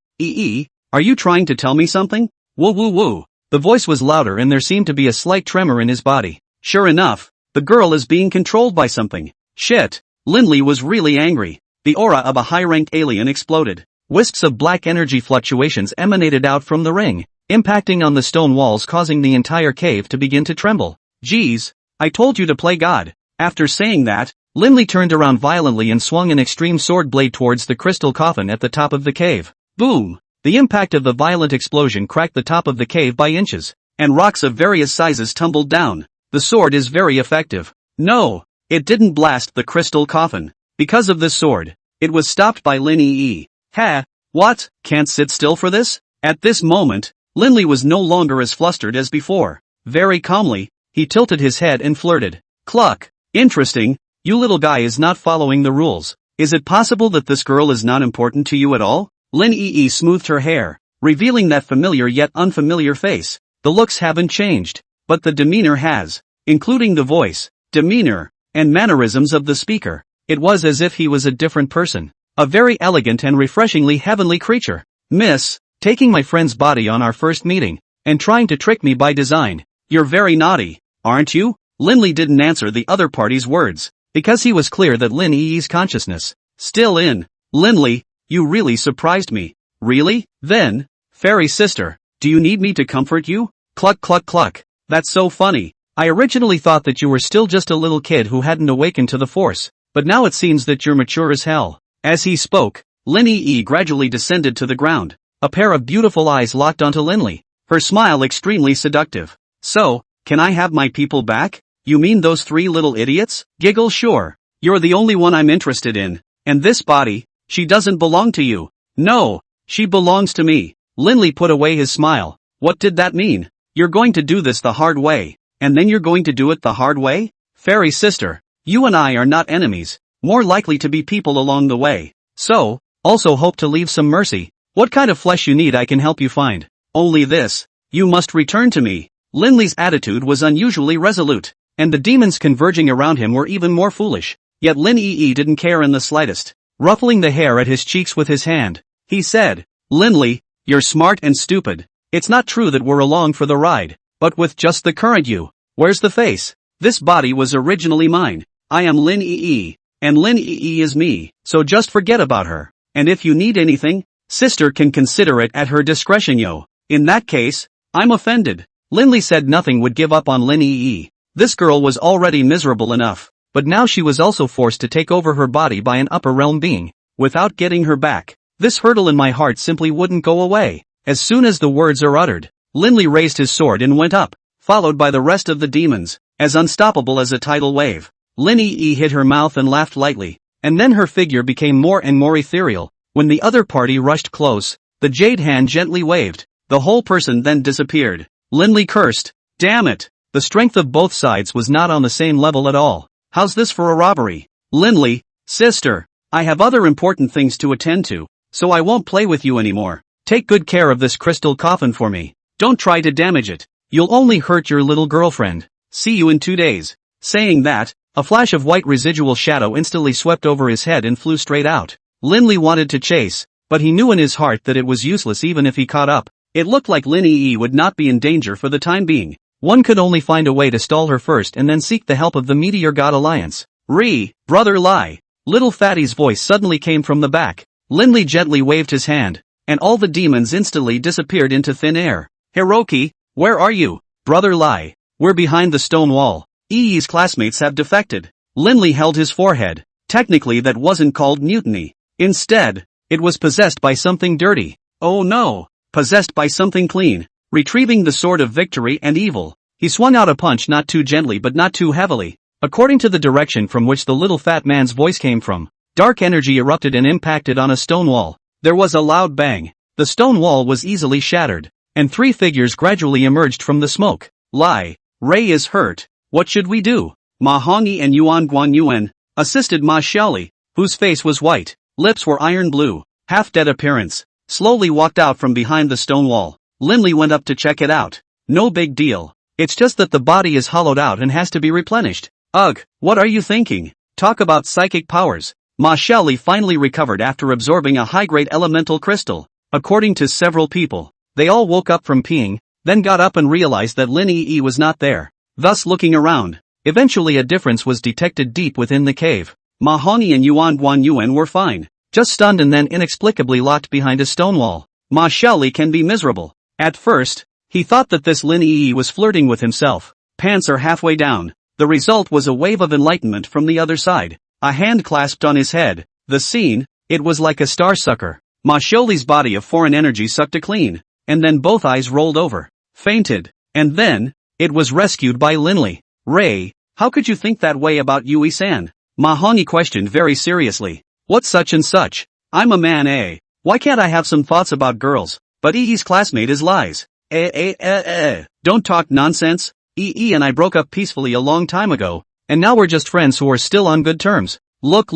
Are you trying to tell me something? Woo woo woo. The voice was louder and there seemed to be a slight tremor in his body. Sure enough, the girl is being controlled by something. Shit. Linley was really angry. The aura of a high-ranked alien exploded. Wisps of black energy fluctuations emanated out from the ring, impacting on the stone walls, causing the entire cave to begin to tremble. Geez, I told you to play God. After saying that, Linley turned around violently and swung an extreme sword blade towards the crystal coffin at the top of the cave. Boom! The impact of the violent explosion cracked the top of the cave by inches, and rocks of various sizes tumbled down. The sword is very effective. No, it didn't blast the crystal coffin. Because of this sword, it was stopped by Lin Yi. Ha! What? Can't sit still for this? At this moment, Linley was no longer as flustered as before. Very calmly, he tilted his head and flirted. Cluck! Interesting. You little guy is not following the rules. Is it possible that this girl is not important to you at all? Lin Yi smoothed her hair, revealing that familiar yet unfamiliar face. The looks haven't changed, but the demeanor has, including the voice, demeanor, and mannerisms of the speaker. It was as if he was a different person. A very elegant and refreshingly heavenly creature. Miss, taking my friend's body on our first meeting, and trying to trick me by design. You're very naughty, aren't you? Linley didn't answer the other party's words, because he was clear that Lin Yi's consciousness still in. Linley, you really surprised me. Really? Then, fairy sister, do you need me to comfort you? Cluck cluck cluck. That's so funny. I originally thought that you were still just a little kid who hadn't awakened to the force, but now it seems that you're mature as hell. As he spoke, Lin Yi gradually descended to the ground. A pair of beautiful eyes locked onto Linley, her smile extremely seductive. So, can I have my people back? You mean those 3 little idiots? Giggle. Sure. You're the only one I'm interested in. And this body, she doesn't belong to you. No, she belongs to me. Linley put away his smile. What did that mean? You're going to do this the hard way, and then you're going to do it the hard way? Fairy sister, you and I are not enemies, more likely to be people along the way. So, also hope to leave some mercy. What kind of flesh you need I can help you find. Only this. You must return to me. Linley's attitude was unusually resolute, and the demons converging around him were even more foolish. Yet Lin Yi didn't care in the slightest. Ruffling the hair at his cheeks with his hand, he said, Linley, you're smart and stupid. It's not true that we're along for the ride, but with just the current you. Where's the face? This body was originally mine. I am Lin Yi, and Lin Yi is me, so just forget about her. And if you need anything, sister can consider it at her discretion yo. In that case, I'm offended. Linley said nothing would give up on Lin Yi. This girl was already miserable enough, but now she was also forced to take over her body by an upper realm being, without getting her back. This hurdle in my heart simply wouldn't go away. As soon as the words are uttered, Linley raised his sword and went up, followed by the rest of the demons, as unstoppable as a tidal wave. Lin Yi hid her mouth and laughed lightly. and then her figure became more and more ethereal. When the other party rushed close, the jade hand gently waved. The whole person then disappeared. Linley cursed. Damn it! The strength of both sides was not on the same level at all. How's this for a robbery? Linley, sister, I have other important things to attend to, so I won't play with you anymore. Take good care of this crystal coffin for me. Don't try to damage it. You'll only hurt your little girlfriend. See you in 2 days. Saying that, a flash of white residual shadow instantly swept over his head and flew straight out. Linley wanted to chase, but he knew in his heart that it was useless even if he caught up. It looked like Lin Yi would not be in danger for the time being. One could only find a way to stall her first and then seek the help of the Meteor God Alliance. Brother Lai. Little Fatty's voice suddenly came from the back. Linley gently waved his hand, and all the demons instantly disappeared into thin air. Hiroki, where are you? Brother Lai. We're behind the stone wall. Yi's classmates have defected. Linley held his forehead. Technically that wasn't called mutiny. Instead, it was possessed by something dirty. Oh no, possessed by something clean. Retrieving the sword of victory and evil, he swung out a punch not too gently but not too heavily. According to the direction from which the little fat man's voice came from, dark energy erupted and impacted on a stone wall. There was a loud bang. The stone wall was easily shattered, and 3 figures gradually emerged from the smoke. Lai, Ray is hurt. What should we do? Ma Hongyi and Yuan Guanyuan assisted Ma Xiaoli, whose face was white, lips were iron blue, half-dead appearance, slowly walked out from behind the stone wall. Linley went up to check it out. No big deal. It's just that the body is hollowed out and has to be replenished. Ugh, what are you thinking? Talk about psychic powers. Ma Xiaoli finally recovered after absorbing a high-grade elemental crystal. According to several people, they all woke up from peeing, then got up and realized that Lin Yi was not there. Thus looking around, eventually a difference was detected deep within the cave. Ma Hongyi and Yuan Guanyuan were fine, just stunned and then inexplicably locked behind a stone wall. Ma Xiaoli can be miserable. At first, he thought that this Lin Yi was flirting with himself. Pants are halfway down. The result was a wave of enlightenment from the other side. A hand clasped on his head. The scene, it was like a star sucker. Ma Xiaoli's body of foreign energy sucked a clean, and then both eyes rolled over. Fainted. And then, it was rescued by Linley. Ray, how could you think that way about Yui-san? Ma Hongyi questioned very seriously. What's such and such? I'm a man, eh? Why can't I have some thoughts about girls? But Yi's classmate is lies. Don't talk nonsense. Yi and I broke up peacefully a long time ago, and now we're just friends who are still on good terms. Look.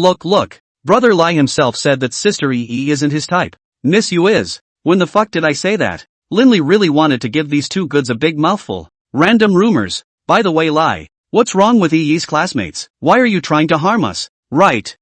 Brother Lai himself said that Sister Yi isn't his type. Miss Yu is. When the fuck did I say that? Linley really wanted to give these two goods a big mouthful. Random rumors. By the way, Lai, what's wrong with Yi's classmates? Why are you trying to harm us? Right.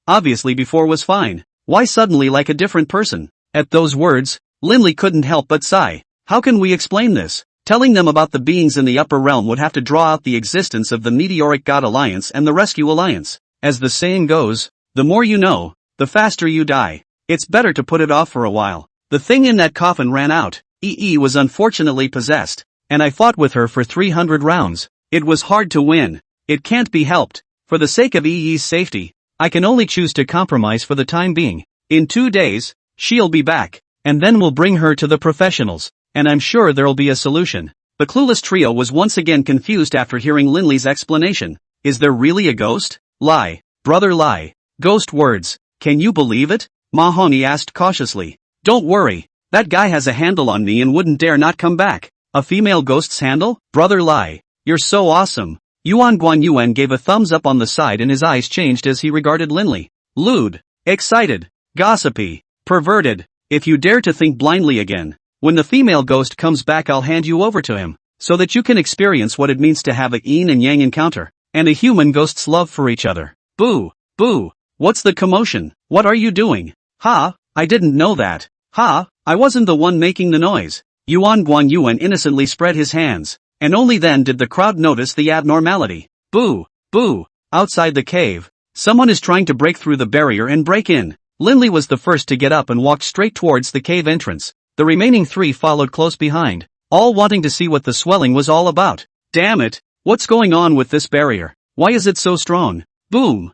Obviously before was fine. Why suddenly like a different person? At those words, Linley couldn't help but sigh. How can we explain this? Telling them about the beings in the upper realm would have to draw out the existence of the Meteoric God Alliance and the Rescue Alliance. As the saying goes, the more you know, the faster you die. It's better to put it off for a while. The thing in that coffin ran out. EE was unfortunately possessed, and I fought with her for 300 rounds. It was hard to win. It can't be helped. For the sake of EE's safety, I can only choose to compromise for the time being. In 2 days, she'll be back, and then we'll bring her to the professionals, and I'm sure there'll be a solution. The clueless trio was once again confused after hearing Linley's explanation. Is there really a ghost? Lai, brother Lai. Ghost words. Can you believe it? Ma Hongyi asked cautiously. Don't worry. That guy has a handle on me and wouldn't dare not come back. A female ghost's handle? Brother Lai. You're so awesome. Yuan Guanyuan gave a thumbs up on the side and his eyes changed as he regarded Linley. Lewd. Excited. Gossipy. Perverted. If you dare to think blindly again, when the female ghost comes back I'll hand you over to him, so that you can experience what it means to have a yin and yang encounter, and a human ghost's love for each other. Boo. What's the commotion? What are you doing? Ha, I didn't know that. Ha, I wasn't the one making the noise. Yuan Guanyuan innocently spread his hands, and only then did the crowd notice the abnormality. Boo. Outside the cave, someone is trying to break through the barrier and break in. Linley was the first to get up and walked straight towards the cave entrance. The remaining 3 followed close behind, all wanting to see what the swelling was all about. Damn it, what's going on with this barrier? Why is it so strong? Boom.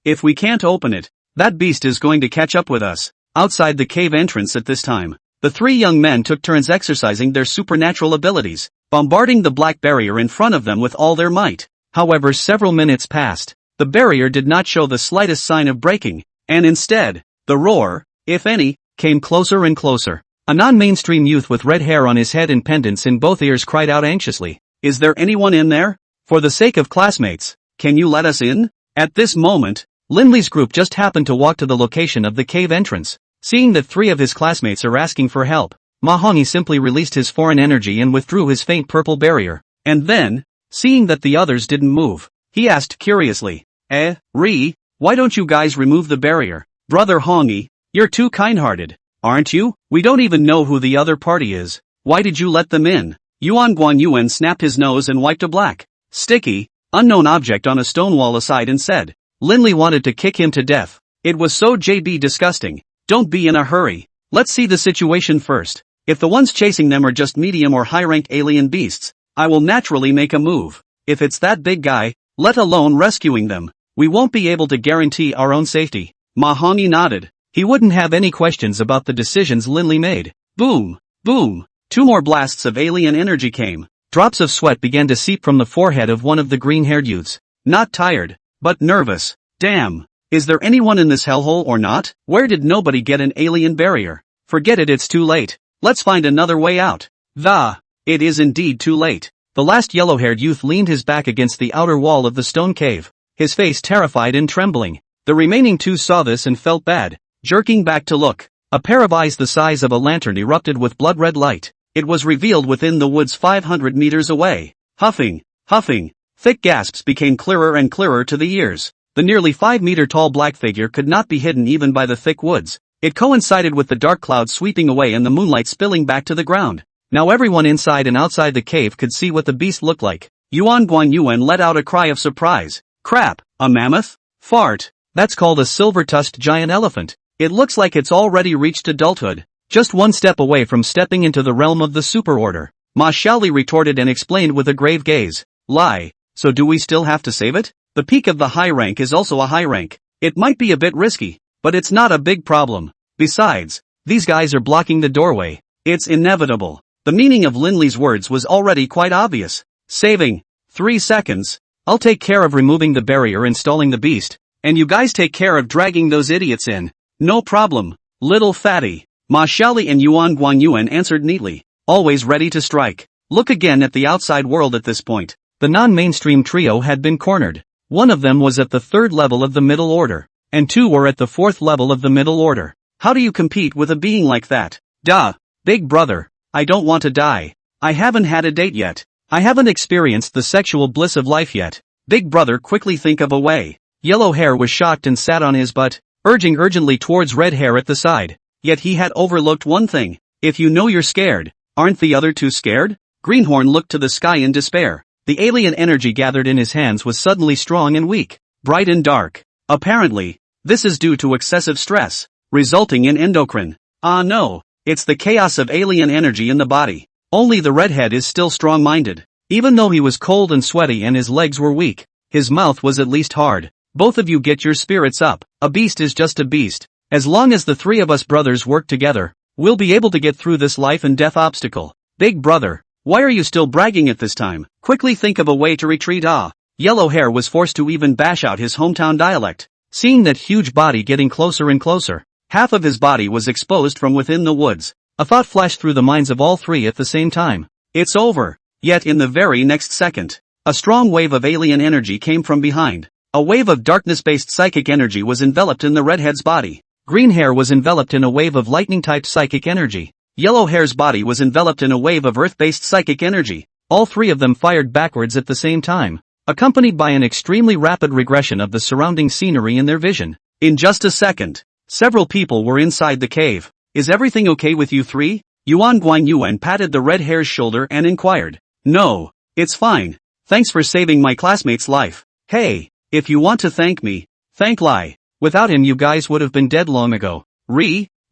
If we can't open it, that beast is going to catch up with us. Outside the cave entrance at this time, the 3 young men took turns exercising their supernatural abilities, bombarding the black barrier in front of them with all their might. However, several minutes passed, the barrier did not show the slightest sign of breaking, and instead, the roar, if any, came closer and closer. A non-mainstream youth with red hair on his head and pendants in both ears cried out anxiously, "Is there anyone in there? For the sake of classmates, can you let us in?" At this moment, Linley's group just happened to walk to the location of the cave entrance. Seeing that 3 of his classmates are asking for help, Mahongi simply released his foreign energy and withdrew his faint purple barrier. And then, seeing that the others didn't move, he asked curiously, why don't you guys remove the barrier? Brother Hongi, you're too kind-hearted, aren't you? We don't even know who the other party is. Why did you let them in?" Yuan Guanyuan snapped his nose and wiped a black, sticky, unknown object on a stone wall aside and said, Linley wanted to kick him to death. It was so disgusting. Don't be in a hurry. Let's see the situation first. If the ones chasing them are just medium or high-ranked alien beasts, I will naturally make a move. If it's that big guy, let alone rescuing them, we won't be able to guarantee our own safety. Mahongi nodded. He wouldn't have any questions about the decisions Linley made. Boom! Boom! 2 more blasts of alien energy came. Drops of sweat began to seep from the forehead of one of the green-haired youths. Not tired, but nervous. Damn! Is there anyone in this hellhole or not? Where did nobody get an alien barrier? Forget it, it's too late. Let's find another way out. It is indeed too late. The last yellow-haired youth leaned his back against the outer wall of the stone cave, his face terrified and trembling. The remaining 2 saw this and felt bad, jerking back to look. A pair of eyes the size of a lantern erupted with blood-red light. It was revealed within the woods 500 meters away. Huffing, thick gasps became clearer and clearer to the ears. The nearly 5-meter-tall black figure could not be hidden even by the thick woods. It coincided with the dark clouds sweeping away and the moonlight spilling back to the ground. Now everyone inside and outside the cave could see what the beast looked like. Yuan Guanyuan let out a cry of surprise. Crap, a mammoth? Fart. That's called a silver-tusked giant elephant. It looks like it's already reached adulthood. Just 1 step away from stepping into the realm of the superorder. Ma Xiaoli retorted and explained with a grave gaze. Lie. So do we still have to save it? The peak of the high rank is also a high rank. It might be a bit risky, but it's not a big problem. Besides, these guys are blocking the doorway. It's inevitable. The meaning of Linley's words was already quite obvious. Saving. 3 seconds. I'll take care of removing the barrier, installing the beast, and you guys take care of dragging those idiots in. No problem, little fatty. Ma Xiaoli and Yuan Guanyuan answered neatly, always ready to strike. Look again at the outside world at this point. The non-mainstream trio had been cornered. One of them was at the 3rd level of the middle order, and 2 were at the 4th level of the middle order. How do you compete with a being like that? Big brother, I don't want to die. I haven't had a date yet. I haven't experienced the sexual bliss of life yet. Big brother, quickly think of a way. Yellow hair was shocked and sat on his butt, urging urgently towards red hair at the side. Yet he had overlooked one thing. If you know you're scared, aren't the other 2 scared? Greenhorn looked to the sky in despair. The alien energy gathered in his hands was suddenly strong and weak, bright and dark. Apparently, this is due to excessive stress, resulting in endocrine. Ah no, it's the chaos of alien energy in the body. Only the redhead is still strong-minded. Even though he was cold and sweaty and his legs were weak, his mouth was at least hard. Both of you get your spirits up. A beast is just a beast. As long as the 3 of us brothers work together, we'll be able to get through this life and death obstacle. Big brother, why are you still bragging at this time? Quickly think of a way to retreat. Yellow hair was forced to even bash out his hometown dialect. Seeing that huge body getting closer and closer, half of his body was exposed from within the woods. A thought flashed through the minds of all 3 at the same time. It's over. Yet in the very next second, a strong wave of alien energy came from behind. A wave of darkness-based psychic energy was enveloped in the redhead's body. Green hair was enveloped in a wave of lightning-typed psychic energy. Yellow hair's body was enveloped in a wave of earth-based psychic energy. All 3 of them fired backwards at the same time, accompanied by an extremely rapid regression of the surrounding scenery in their vision. In just a second, several people were inside the cave. Is everything okay with you 3? Yuan Guanyuan patted the red hair's shoulder and inquired. No, it's fine. Thanks for saving my classmate's life. Hey, if you want to thank me, thank Lai. Without him you guys would have been dead long ago.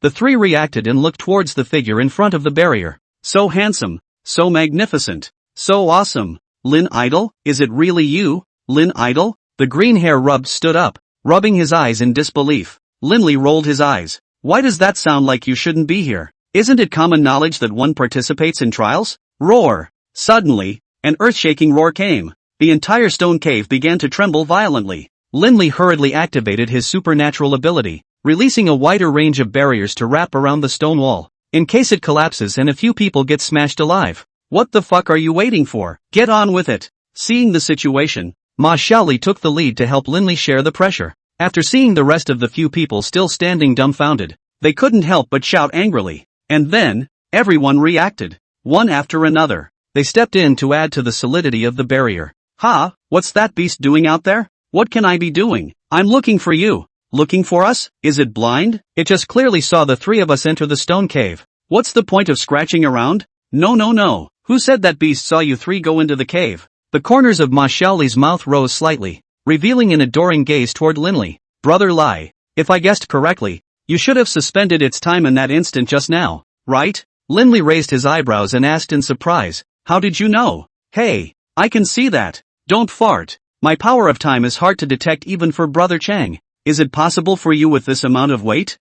The 3 reacted and looked towards the figure in front of the barrier. So handsome, so magnificent, so awesome. Lin Idol, is it really you, Lin Idol? The green hair stood up, rubbing his eyes in disbelief. Linley rolled his eyes. Why does that sound like you shouldn't be here? Isn't it common knowledge that one participates in trials? Roar! Suddenly, an earth-shaking roar came. The entire stone cave began to tremble violently. Linley hurriedly activated his supernatural ability, releasing a wider range of barriers to wrap around the stone wall, in case it collapses and a few people get smashed alive. What the fuck are you waiting for? Get on with it. Seeing the situation, Ma Xiaoli took the lead to help Linley share the pressure. After seeing the rest of the few people still standing dumbfounded, they couldn't help but shout angrily. And then, everyone reacted. One after another, they stepped in to add to the solidity of the barrier. Ha, what's that beast doing out there? What can I be doing? I'm looking for you. Looking for us? Is it blind? It just clearly saw the three of us enter the stone cave. What's the point of scratching around? No. Who said that beast saw you three go into the cave? The corners of Ma Xiaoli's mouth rose slightly, revealing an adoring gaze toward Linley. Brother Lai, if I guessed correctly, you should have suspended its time in that instant just now, right? Linley raised his eyebrows and asked in surprise, how did you know? Hey, I can see that. Don't fart. My power of time is hard to detect even for Brother Chang. Is it possible for you with this amount of weight?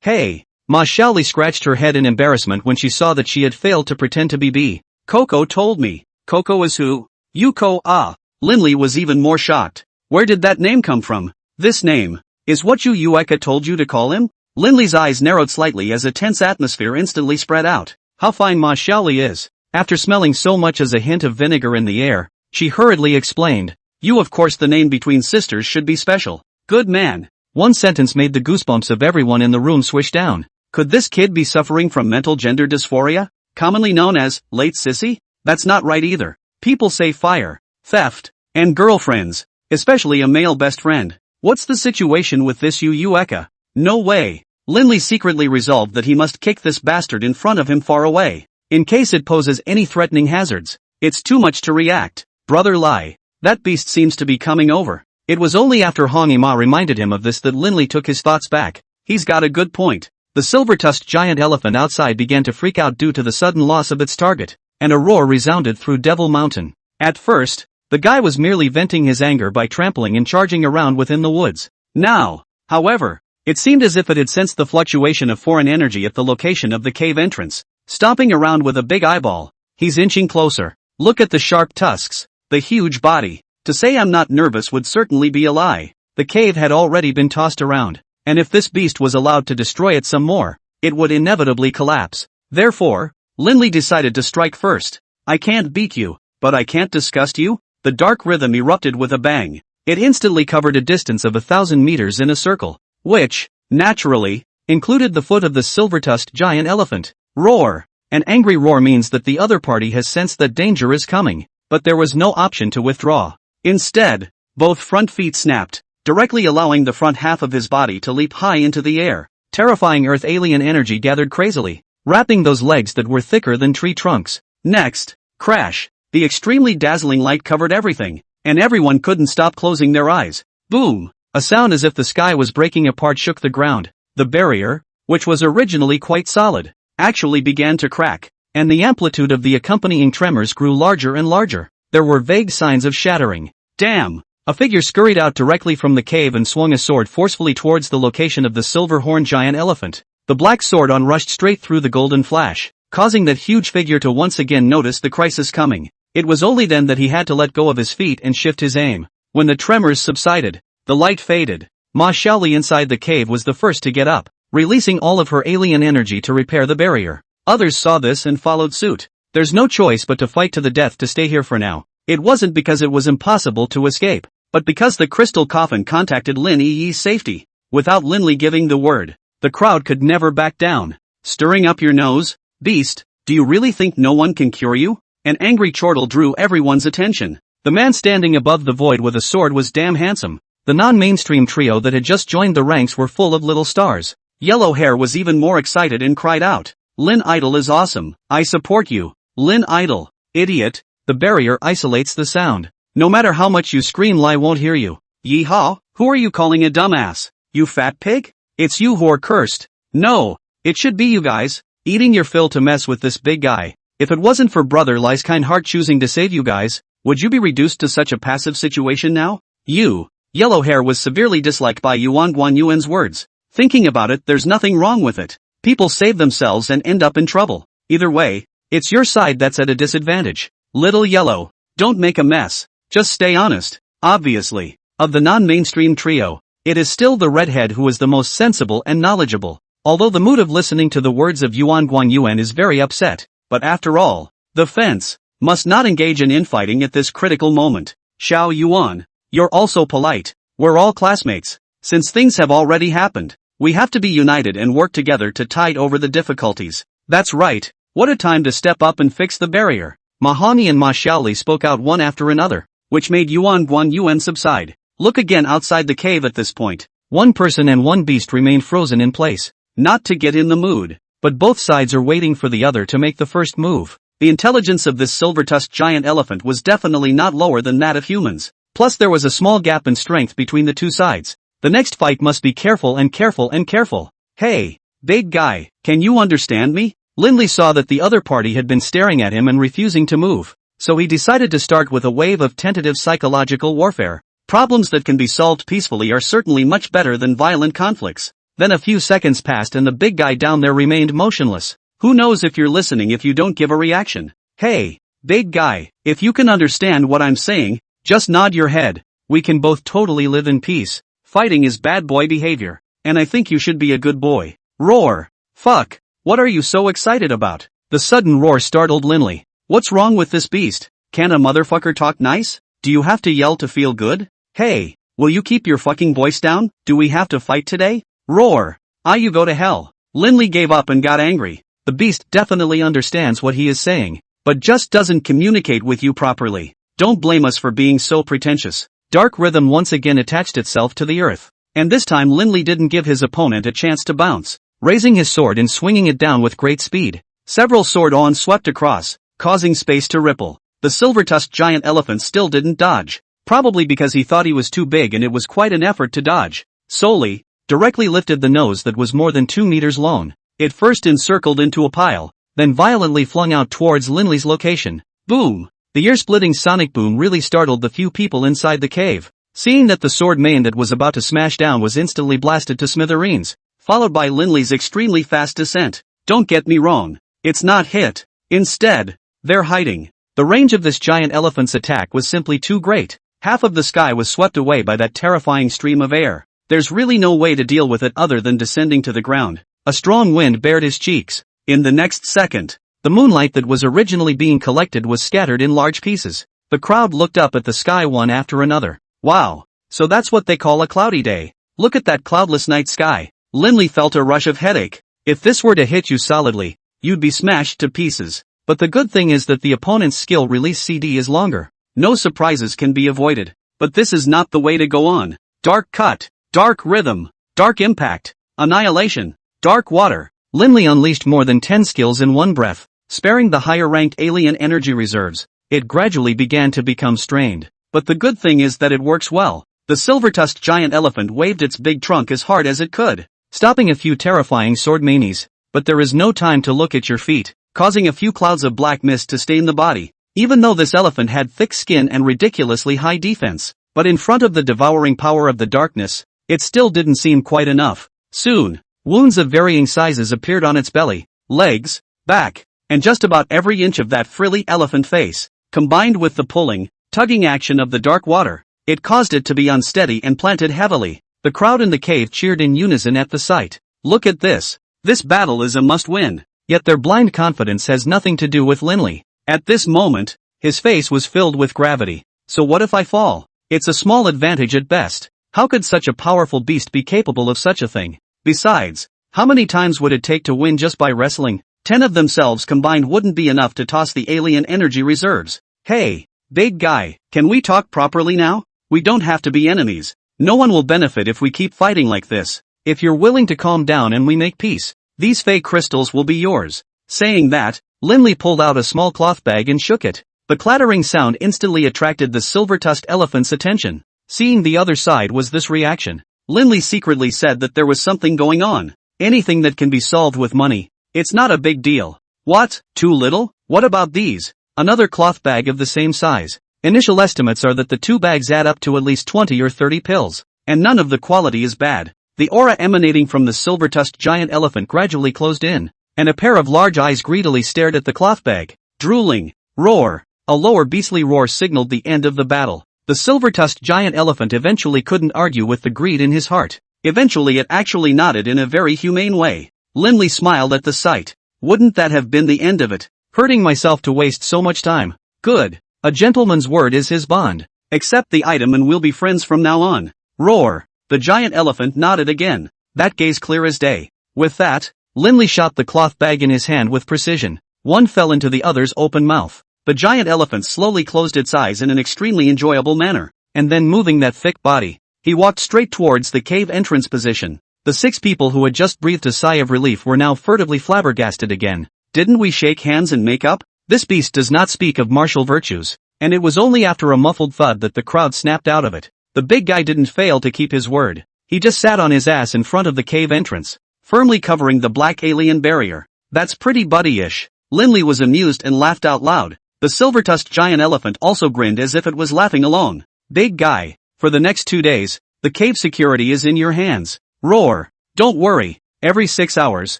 Hey. Ma Xiaoli scratched her head in embarrassment when she saw that she had failed to pretend to be B. Coco told me. Coco is who? Yuko. Linley was even more shocked. Where did that name come from? This name is what Yueka told you to call him? Linley's eyes narrowed slightly as a tense atmosphere instantly spread out. How fine Ma Xiaoli is. After smelling so much as a hint of vinegar in the air, she hurriedly explained. You, of course, the name between sisters should be special. Good man. One sentence made the goosebumps of everyone in the room swish down. Could this kid be suffering from mental gender dysphoria, commonly known as late sissy? That's not right either. People say fire, theft, and girlfriends, especially a male best friend. What's the situation with this Yueka? No way. Linley secretly resolved that he must kick this bastard in front of him far away, in case it poses any threatening hazards. It's too much to react. Brother Lai, that beast seems to be coming over. It was only after Hong Yima reminded him of this that Linley took his thoughts back. He's got a good point. The silver-tusked giant elephant outside began to freak out due to the sudden loss of its target, and a roar resounded through Devil Mountain. At first, the guy was merely venting his anger by trampling and charging around within the woods. Now, however, it seemed as if it had sensed the fluctuation of foreign energy at the location of the cave entrance. Stomping around with a big eyeball, he's inching closer. Look at the sharp tusks, the huge body. To say I'm not nervous would certainly be a lie. The cave had already been tossed around, and if this beast was allowed to destroy it some more, it would inevitably collapse. Therefore, Linley decided to strike first. I can't beat you, but I can't disgust you? The dark rhythm erupted with a bang. It instantly covered a distance of 1,000 meters in a circle, which, naturally, included the foot of the silver-tusked giant elephant. Roar! An angry roar means that the other party has sensed that danger is coming, but there was no option to withdraw. Instead, both front feet snapped, directly allowing the front half of his body to leap high into the air. Terrifying earth alien energy gathered crazily, wrapping those legs that were thicker than tree trunks. Next, crash! The extremely dazzling light covered everything, and everyone couldn't stop closing their eyes. Boom! A sound as if the sky was breaking apart shook the ground. The barrier, which was originally quite solid, actually began to crack, and the amplitude of the accompanying tremors grew larger and larger. There were vague signs of shattering. Damn! A figure scurried out directly from the cave and swung a sword forcefully towards the location of the silver-horned giant elephant. The black sword rushed straight through the golden flash, causing that huge figure to once again notice the crisis coming. It was only then that he had to let go of his feet and shift his aim. When the tremors subsided, the light faded. Ma Xiaoli inside the cave was the first to get up, releasing all of her alien energy to repair the barrier. Others saw this and followed suit. There's no choice but to fight to the death to stay here for now. It wasn't because it was impossible to escape, but because the crystal coffin contacted Lin Yi's safety. Without Linley giving the word, the crowd could never back down. Stirring up your nose, beast, do you really think no one can cure you? An angry chortle drew everyone's attention. The man standing above the void with a sword was damn handsome. The non-mainstream trio that had just joined the ranks were full of little stars. Yellow Hair was even more excited and cried out, Lin Idol is awesome. I support you. Lin Idol. Idiot. The barrier isolates the sound. No matter how much you scream, Lai won't hear you. Yeehaw, who are you calling a dumbass? You fat pig? It's you who are cursed. No, it should be you guys, eating your fill to mess with this big guy. If it wasn't for Brother Lai's kind heart choosing to save you guys, would you be reduced to such a passive situation now? You. Yellow Hair was severely disliked by Yuan Guanyuan's words. Thinking about it, there's nothing wrong with it. People save themselves and end up in trouble. Either way, it's your side that's at a disadvantage. Little Yellow, don't make a mess. Just stay honest. Obviously, Of the non-mainstream trio, it is still the redhead who is the most sensible and knowledgeable. Although the mood of listening to the words of Yuan Guanyuan is very upset, but after all, the fence must not engage in infighting at this critical moment. Xiao Yuan, you're also polite. We're all classmates. Since things have already happened, we have to be united and work together to tide over the difficulties. That's right. What a time to step up and fix the barrier. Mahani and Ma Xiaoli spoke out one after another, which made Yuan Guanyuan subside. Look again outside the cave at this point. One person and one beast remain frozen in place. Not to get in the mood, but both sides are waiting for the other to make the first move. The intelligence of this silver-tusked giant elephant was definitely not lower than that of humans. Plus there was a small gap in strength between the two sides. The next fight must be careful and careful and careful. Hey, big guy, can you understand me? Linley saw that the other party had been staring at him and refusing to move, so he decided to start with a wave of tentative psychological warfare. Problems that can be solved peacefully are certainly much better than violent conflicts. Then a few seconds passed and the big guy down there remained motionless. Who knows if you're listening if you don't give a reaction? Hey, big guy, if you can understand what I'm saying, just nod your head. We can both totally live in peace. Fighting is bad boy behavior, and I think you should be a good boy. Roar. Fuck. What are you so excited about? The sudden roar startled Linley. What's wrong with this beast? Can a motherfucker talk nice? Do you have to yell to feel good? Hey, will you keep your fucking voice down? Do we have to fight today? Roar. You go to hell. Linley gave up and got angry. The beast definitely understands what he is saying, but just doesn't communicate with you properly. Don't blame us for being so pretentious. Dark rhythm once again attached itself to the earth, and this time Linley didn't give his opponent a chance to bounce, raising his sword and swinging it down with great speed. Several sword-ons swept across, causing space to ripple. The silver-tusked giant elephant still didn't dodge, probably because he thought he was too big and it was quite an effort to dodge. Soli directly lifted the nose that was more than 2 meters long. It first encircled into a pile, then violently flung out towards Linley's location. Boom! The ear-splitting sonic boom really startled the few people inside the cave. Seeing that the sword main that was about to smash down was instantly blasted to smithereens, followed by Linley's extremely fast descent. Don't get me wrong, it's not hit. Instead, they're hiding. The range of this giant elephant's attack was simply too great. Half of the sky was swept away by that terrifying stream of air. There's really no way to deal with it other than descending to the ground. A strong wind bared his cheeks. In the next second, the moonlight that was originally being collected was scattered in large pieces. The crowd looked up at the sky one after another. Wow, so that's what they call a cloudy day. Look at that cloudless night sky. Linley felt a rush of headache. If this were to hit you solidly, you'd be smashed to pieces. But the good thing is that the opponent's skill release CD is longer. No surprises can be avoided. But this is not the way to go on. Dark cut, dark rhythm, dark impact, annihilation, dark water. Linley unleashed more than 10 skills in one breath, sparing the higher-ranked alien energy reserves. It gradually began to become strained. But the good thing is that it works well. The silver-tusked giant elephant waved its big trunk as hard as it could, stopping a few terrifying sword manies. But there is no time to look at your feet, causing a few clouds of black mist to stain the body. Even though this elephant had thick skin and ridiculously high defense, but in front of the devouring power of the darkness, it still didn't seem quite enough. Soon, wounds of varying sizes appeared on its belly, legs, back, and just about every inch of that frilly elephant face. Combined with the pulling, tugging action of the dark water, it caused it to be unsteady and planted heavily. The crowd in the cave cheered in unison at the sight. Look at this. This battle is a must-win. Yet their blind confidence has nothing to do with Linley. At this moment, his face was filled with gravity. So what if I fall? It's a small advantage at best. How could such a powerful beast be capable of such a thing? Besides, how many times would it take to win just by wrestling? 10 of themselves combined wouldn't be enough to toss the alien energy reserves. Hey, big guy, can we talk properly now? We don't have to be enemies. No one will benefit if we keep fighting like this. If you're willing to calm down and we make peace, these fake crystals will be yours. Saying that, Linley pulled out a small cloth bag and shook it. The clattering sound instantly attracted the silver-tusked elephant's attention. Seeing the other side was this reaction, Linley secretly said that there was something going on. Anything that can be solved with money. It's not a big deal. What? Too little? What about these? Another cloth bag of the same size. Initial estimates are that the 2 bags add up to at least 20 or 30 pills. And none of the quality is bad. The aura emanating from the silver-tusked giant elephant gradually closed in, and a pair of large eyes greedily stared at the cloth bag. Drooling. Roar. A lower beastly roar signaled the end of the battle. The silver-tusked giant elephant eventually couldn't argue with the greed in his heart. Eventually it actually nodded in a very humane way. Linley smiled at the sight. Wouldn't that have been the end of it? Hurting myself to waste so much time. Good. A gentleman's word is his bond. Accept the item and we'll be friends from now on. Roar. The giant elephant nodded again. That gaze clear as day. With that, Linley shot the cloth bag in his hand with precision. One fell into the other's open mouth. The giant elephant slowly closed its eyes in an extremely enjoyable manner, and then moving that thick body, he walked straight towards the cave entrance position. The 6 people who had just breathed a sigh of relief were now furtively flabbergasted again. Didn't we shake hands and make up? This beast does not speak of martial virtues, and it was only after a muffled thud that the crowd snapped out of it. The big guy didn't fail to keep his word. He just sat on his ass in front of the cave entrance, firmly covering the black alien barrier. That's pretty buddy-ish. Linley was amused and laughed out loud. The silver-tusked giant elephant also grinned as if it was laughing along. Big guy, for the next 2 days, the cave security is in your hands. Roar. Don't worry, every 6 hours,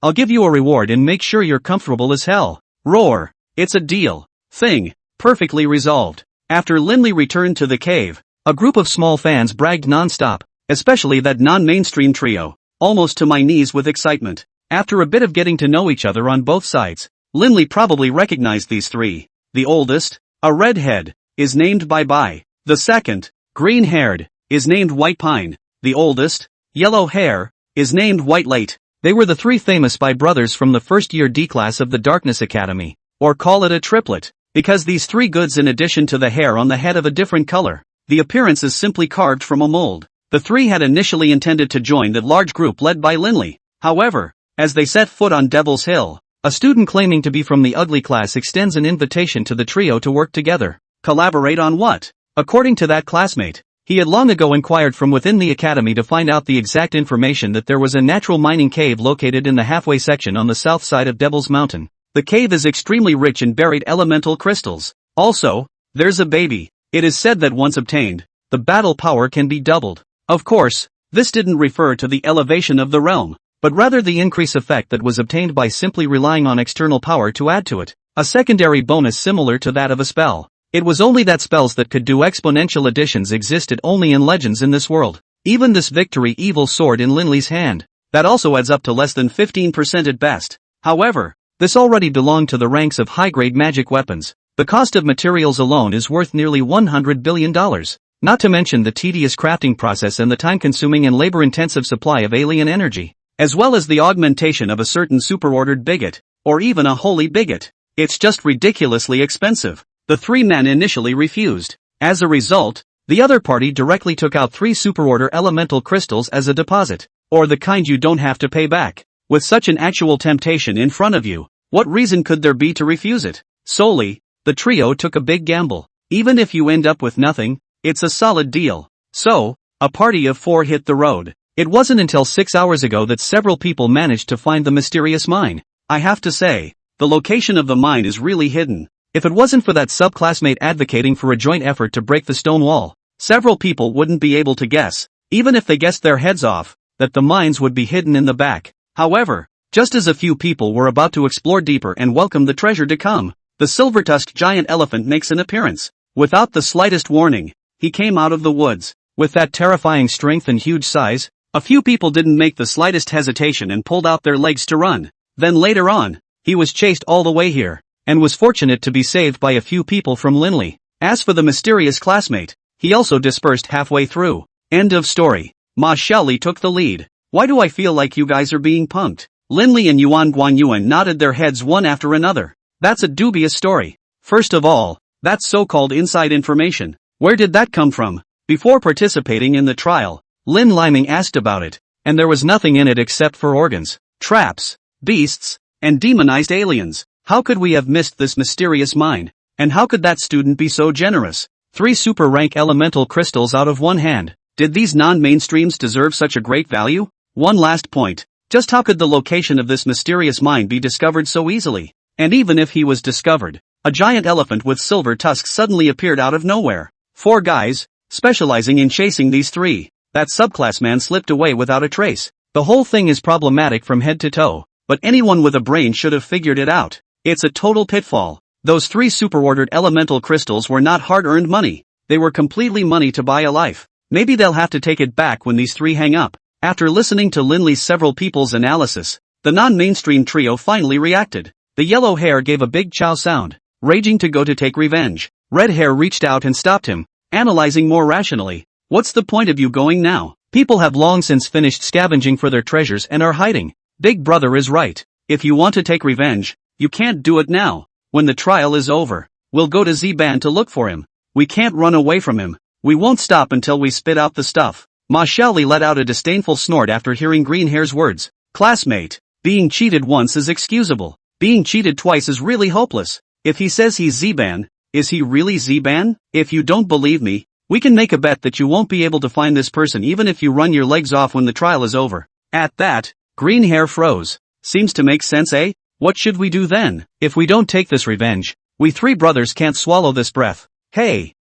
I'll give you a reward and make sure you're comfortable as hell. Roar. It's a deal. Thing. Perfectly resolved. After Linley returned to the cave, a group of small fans bragged non-stop, especially that non-mainstream trio, almost to my knees with excitement. After a bit of getting to know each other on both sides, Linley probably recognized these 3. The oldest, a redhead, is named Bye-Bye. The second, green-haired, is named White Pine. The oldest, yellow hair, is named White Late. They were the 3 famous Bye brothers from the first-year D class of the Darkness Academy, or call it a triplet, because these 3 goods in addition to the hair on the head of a different color, the appearance is simply carved from a mold. The 3 had initially intended to join the large group led by Linley. However, as they set foot on Devil's Hill, a student claiming to be from the ugly class extends an invitation to the trio to work together. Collaborate on what? According to that classmate, he had long ago inquired from within the academy to find out the exact information that there was a natural mining cave located in the halfway section on the south side of Devil's Mountain. The cave is extremely rich in buried elemental crystals. Also, there's a baby. It is said that once obtained, the battle power can be doubled. Of course, this didn't refer to the elevation of the realm, but rather the increase effect that was obtained by simply relying on external power to add to it, a secondary bonus similar to that of a spell. It was only that spells that could do exponential additions existed only in legends in this world. Even this victory evil sword in Linley's hand, that also adds up to less than 15% at best. However, this already belonged to the ranks of high-grade magic weapons. The cost of materials alone is worth nearly $100 billion. Not to mention the tedious crafting process and the time-consuming and labor-intensive supply of alien energy, as well as the augmentation of a certain superordered bigot, or even a holy bigot. It's just ridiculously expensive. The 3 men initially refused. As a result, the other party directly took out 3 superorder elemental crystals as a deposit, or the kind you don't have to pay back. With such an actual temptation in front of you, what reason could there be to refuse it? Solely, the trio took a big gamble. Even if you end up with nothing, it's a solid deal. So, a party of 4 hit the road. It wasn't until 6 hours ago that several people managed to find the mysterious mine. I have to say, the location of the mine is really hidden. If it wasn't for that subclassmate advocating for a joint effort to break the stone wall, several people wouldn't be able to guess, even if they guessed their heads off, that the mines would be hidden in the back. However, just as a few people were about to explore deeper and welcome the treasure to come, the silver-tusked giant elephant makes an appearance. Without the slightest warning, he came out of the woods. With that terrifying strength and huge size, a few people didn't make the slightest hesitation and pulled out their legs to run. Then later on, he was chased all the way here, and was fortunate to be saved by a few people from Linley. As for the mysterious classmate, he also dispersed halfway through. End of story. Ma Xiaoli took the lead. Why do I feel like you guys are being punked? Linley and Yuan Guanyuan nodded their heads one after another. That's a dubious story. First of all, that's so-called inside information. Where did that come from? Before participating in the trial, Lin Liming asked about it, and there was nothing in it except for organs, traps, beasts, and demonized aliens. How could we have missed this mysterious mine? And how could that student be so generous? 3 super rank elemental crystals out of one hand. Did these non-mainstreams deserve such a great value? One last point. Just how could the location of this mysterious mine be discovered so easily? And even if he was discovered, a giant elephant with silver tusks suddenly appeared out of nowhere. 4 guys, specializing in chasing these 3. That subclass man slipped away without a trace. The whole thing is problematic from head to toe, but anyone with a brain should have figured it out. It's a total pitfall. Those 3 superordered elemental crystals were not hard-earned money. They were completely money to buy a life. Maybe they'll have to take it back when these three hang up. After listening to Linley's several people's analysis, the non-mainstream trio finally reacted. The yellow hair gave a big chow sound, raging to go to take revenge. Red hair reached out and stopped him, analyzing more rationally. What's the point of you going now? People have long since finished scavenging for their treasures and are hiding. Big brother is right. If you want to take revenge, you can't do it now. When the trial is over, we'll go to Z-Ban to look for him. We can't run away from him. We won't stop until we spit out the stuff. Ma Xiaoli let out a disdainful snort after hearing Greenhair's words. Classmate, being cheated once is excusable. Being cheated twice is really hopeless. If he says he's Z-Ban, is he really Z-Ban? If you don't believe me, we can make a bet that you won't be able to find this person even if you run your legs off when the trial is over. At that, Greenhair froze. Seems to make sense, eh? What should we do then? If we don't take this revenge, we three brothers can't swallow this breath. Hey,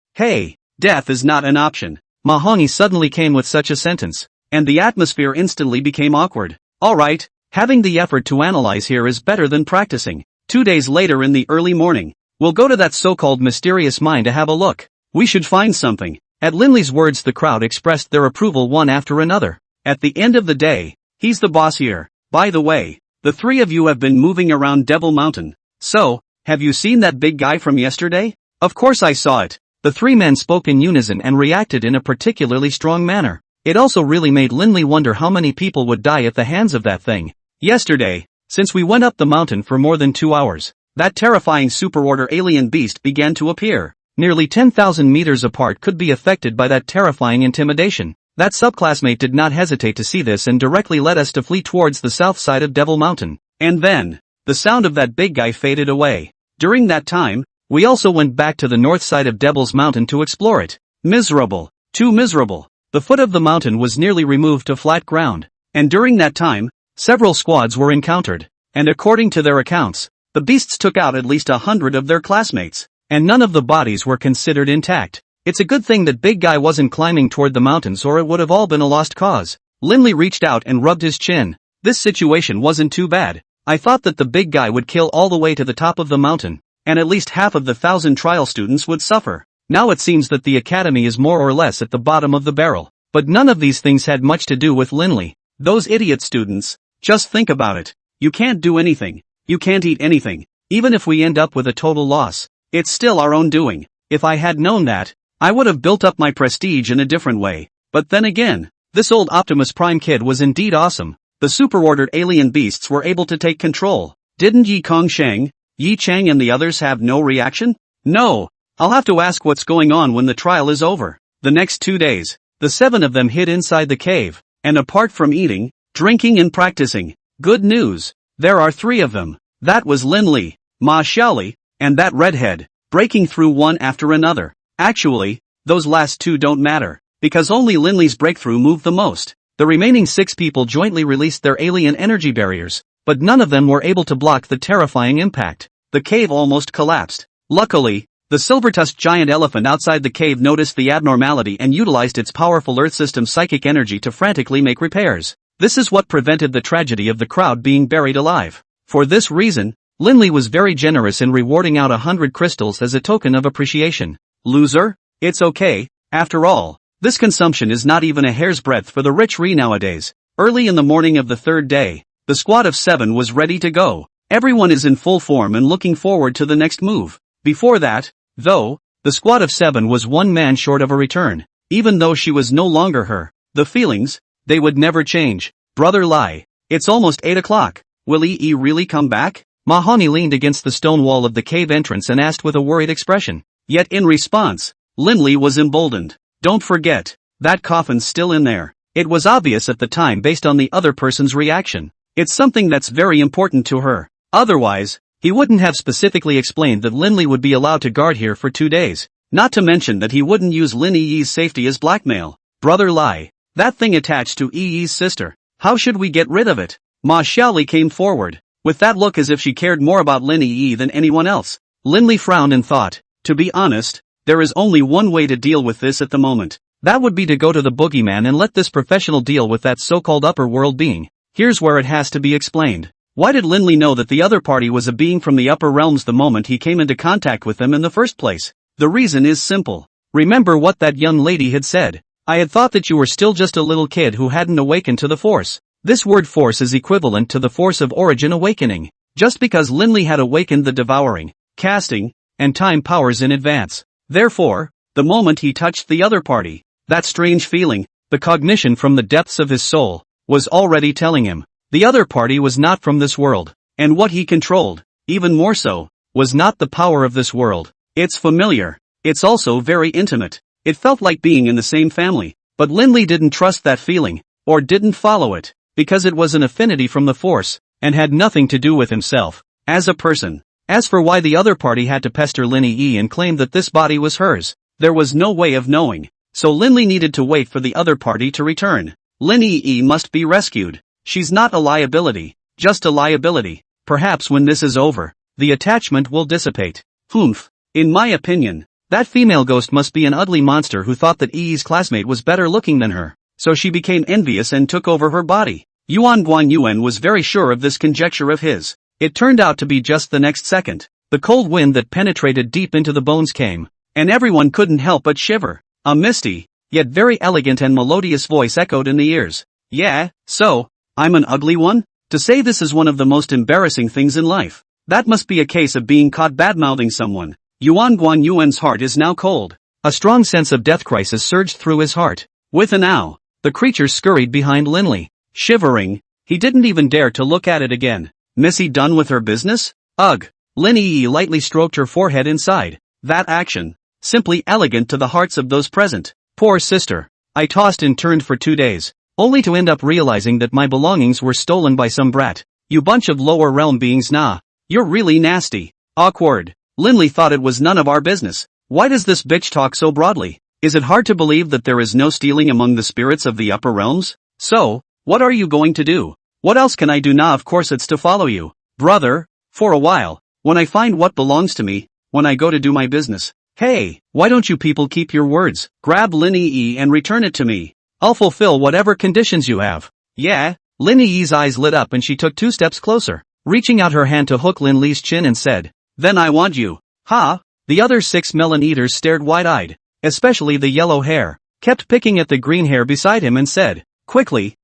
death is not an option. Mahongi suddenly came with such a sentence, and the atmosphere instantly became awkward. Alright, having the effort to analyze here is better than practicing. 2 days later in the early morning, we'll go to that so-called mysterious mine to have a look. We should find something. At Linley's words the crowd expressed their approval one after another. At the end of the day, he's the boss here. By the way, the three of you have been moving around Devil Mountain. So, have you seen that big guy from yesterday? Of course I saw it. The three men spoke in unison and reacted in a particularly strong manner. It also really made Linley wonder how many people would die at the hands of that thing. Yesterday, since we went up the mountain for more than 2 hours, that terrifying superorder alien beast began to appear. Nearly 10,000 meters apart could be affected by that terrifying intimidation. That subclassmate did not hesitate to see this and directly led us to flee towards the south side of Devil Mountain. And then, the sound of that big guy faded away. During that time, we also went back to the north side of Devil's Mountain to explore it. Miserable. Too miserable. The foot of the mountain was nearly removed to flat ground. And during that time, several squads were encountered. And according to their accounts, the beasts took out at least 100 of their classmates. And none of the bodies were considered intact. It's a good thing that big guy wasn't climbing toward the mountains or it would have all been a lost cause. Linley reached out and rubbed his chin. This situation wasn't too bad. I thought that the big guy would kill all the way to the top of the mountain, and at least half of the 1,000 trial students would suffer. Now it seems that the academy is more or less at the bottom of the barrel. But none of these things had much to do with Linley. Those idiot students, just think about it. You can't do anything. You can't eat anything. Even if we end up with a total loss, it's still our own doing. If I had known that, I would have built up my prestige in a different way. But then again, this old Optimus Prime kid was indeed awesome. The superordered alien beasts were able to take control. Didn't Yi Kongsheng, Yi Chang and the others have no reaction? No. I'll have to ask what's going on when the trial is over. The next 2 days, the 7 of them hid inside the cave, and apart from eating, drinking and practicing, good news, there are 3 of them. That was Linley, Ma Xiaoli, and that redhead, breaking through one after another. Actually, those last 2 don't matter, because only Linley's breakthrough moved the most. The remaining 6 people jointly released their alien energy barriers, but none of them were able to block the terrifying impact. The cave almost collapsed. Luckily, the silver-tusked giant elephant outside the cave noticed the abnormality and utilized its powerful Earth system psychic energy to frantically make repairs. This is what prevented the tragedy of the crowd being buried alive. For this reason, Linley was very generous in rewarding out 100 crystals as a token of appreciation. Loser? It's okay, after all, this consumption is not even a hair's breadth for the rich nowadays. Early in the morning of the 3rd day, the squad of 7 was ready to go. Everyone is in full form and looking forward to the next move. Before that, though, the squad of 7 was 1 man short of a return. Even though she was no longer her, the feelings, they would never change. Brother Lai, it's almost 8 o'clock. Will Yi really come back? Mahoney leaned against the stone wall of the cave entrance and asked with a worried expression. Yet in response, Linley was emboldened. Don't forget, that coffin's still in there. It was obvious at the time based on the other person's reaction. It's something that's very important to her. Otherwise, he wouldn't have specifically explained that Linley would be allowed to guard here for 2 days. Not to mention that he wouldn't use Lin Yi's safety as blackmail. Brother Lai, that thing attached to Yi's sister. How should we get rid of it? Ma Xiaoli came forward, with that look as if she cared more about Lin Yi than anyone else. Linley frowned and thought, to be honest, there is only one way to deal with this at the moment. That would be to go to the boogeyman and let this professional deal with that so-called upper world being. Here's where it has to be explained. Why did Linley know that the other party was a being from the upper realms the moment he came into contact with them in the first place? The reason is simple. Remember what that young lady had said. I had thought that you were still just a little kid who hadn't awakened to the force. This word force is equivalent to the force of origin awakening. Just because Linley had awakened the devouring, casting, and time powers in advance. Therefore, the moment he touched the other party, that strange feeling, the cognition from the depths of his soul, was already telling him, the other party was not from this world, and what he controlled, even more so, was not the power of this world. It's familiar. It's also very intimate. It felt like being in the same family, but Linley didn't trust that feeling, or didn't follow it, because it was an affinity from the force, and had nothing to do with himself, as a person. As for why the other party had to pester Linley and claim that this body was hers, there was no way of knowing, so Linley needed to wait for the other party to return. Linley must be rescued. She's not a liability, just a liability. Perhaps when this is over, the attachment will dissipate. Humph. In my opinion, that female ghost must be an ugly monster who thought that Yi's classmate was better looking than her, so she became envious and took over her body. Yuan Guanyuan was very sure of this conjecture of his. It turned out to be just the next second. The cold wind that penetrated deep into the bones came, and everyone couldn't help but shiver. A misty, yet very elegant and melodious voice echoed in the ears. Yeah, so, I'm an ugly one? To say this is one of the most embarrassing things in life. That must be a case of being caught badmouthing someone. Yuan Guanyuan's heart is now cold. A strong sense of death crisis surged through his heart. With an ow, the creature scurried behind Linley. Shivering, he didn't even dare to look at it again. Missy done with her business? Ugh. Linley lightly stroked her forehead inside. That action, simply elegant to the hearts of those present. Poor sister. I tossed and turned for 2 days, only to end up realizing that my belongings were stolen by some brat. You bunch of lower realm beings, nah. You're really nasty. Awkward. Linley thought it was none of our business. Why does this bitch talk so broadly? Is it hard to believe that there is no stealing among the spirits of the upper realms? So, what are you going to do? What else can I do? Nah, of course it's to follow you, brother, for a while, when I find what belongs to me, when I go to do my business. Hey, why don't you people keep your words? Grab Linley and return it to me. I'll fulfill whatever conditions you have. Yeah? Linley's eyes lit up and she took 2 steps closer, reaching out her hand to hook Linley's chin and said, Then I want you. Ha? The other 6 melon eaters stared wide-eyed, especially the yellow hair, kept picking at the green hair beside him and said, Quickly,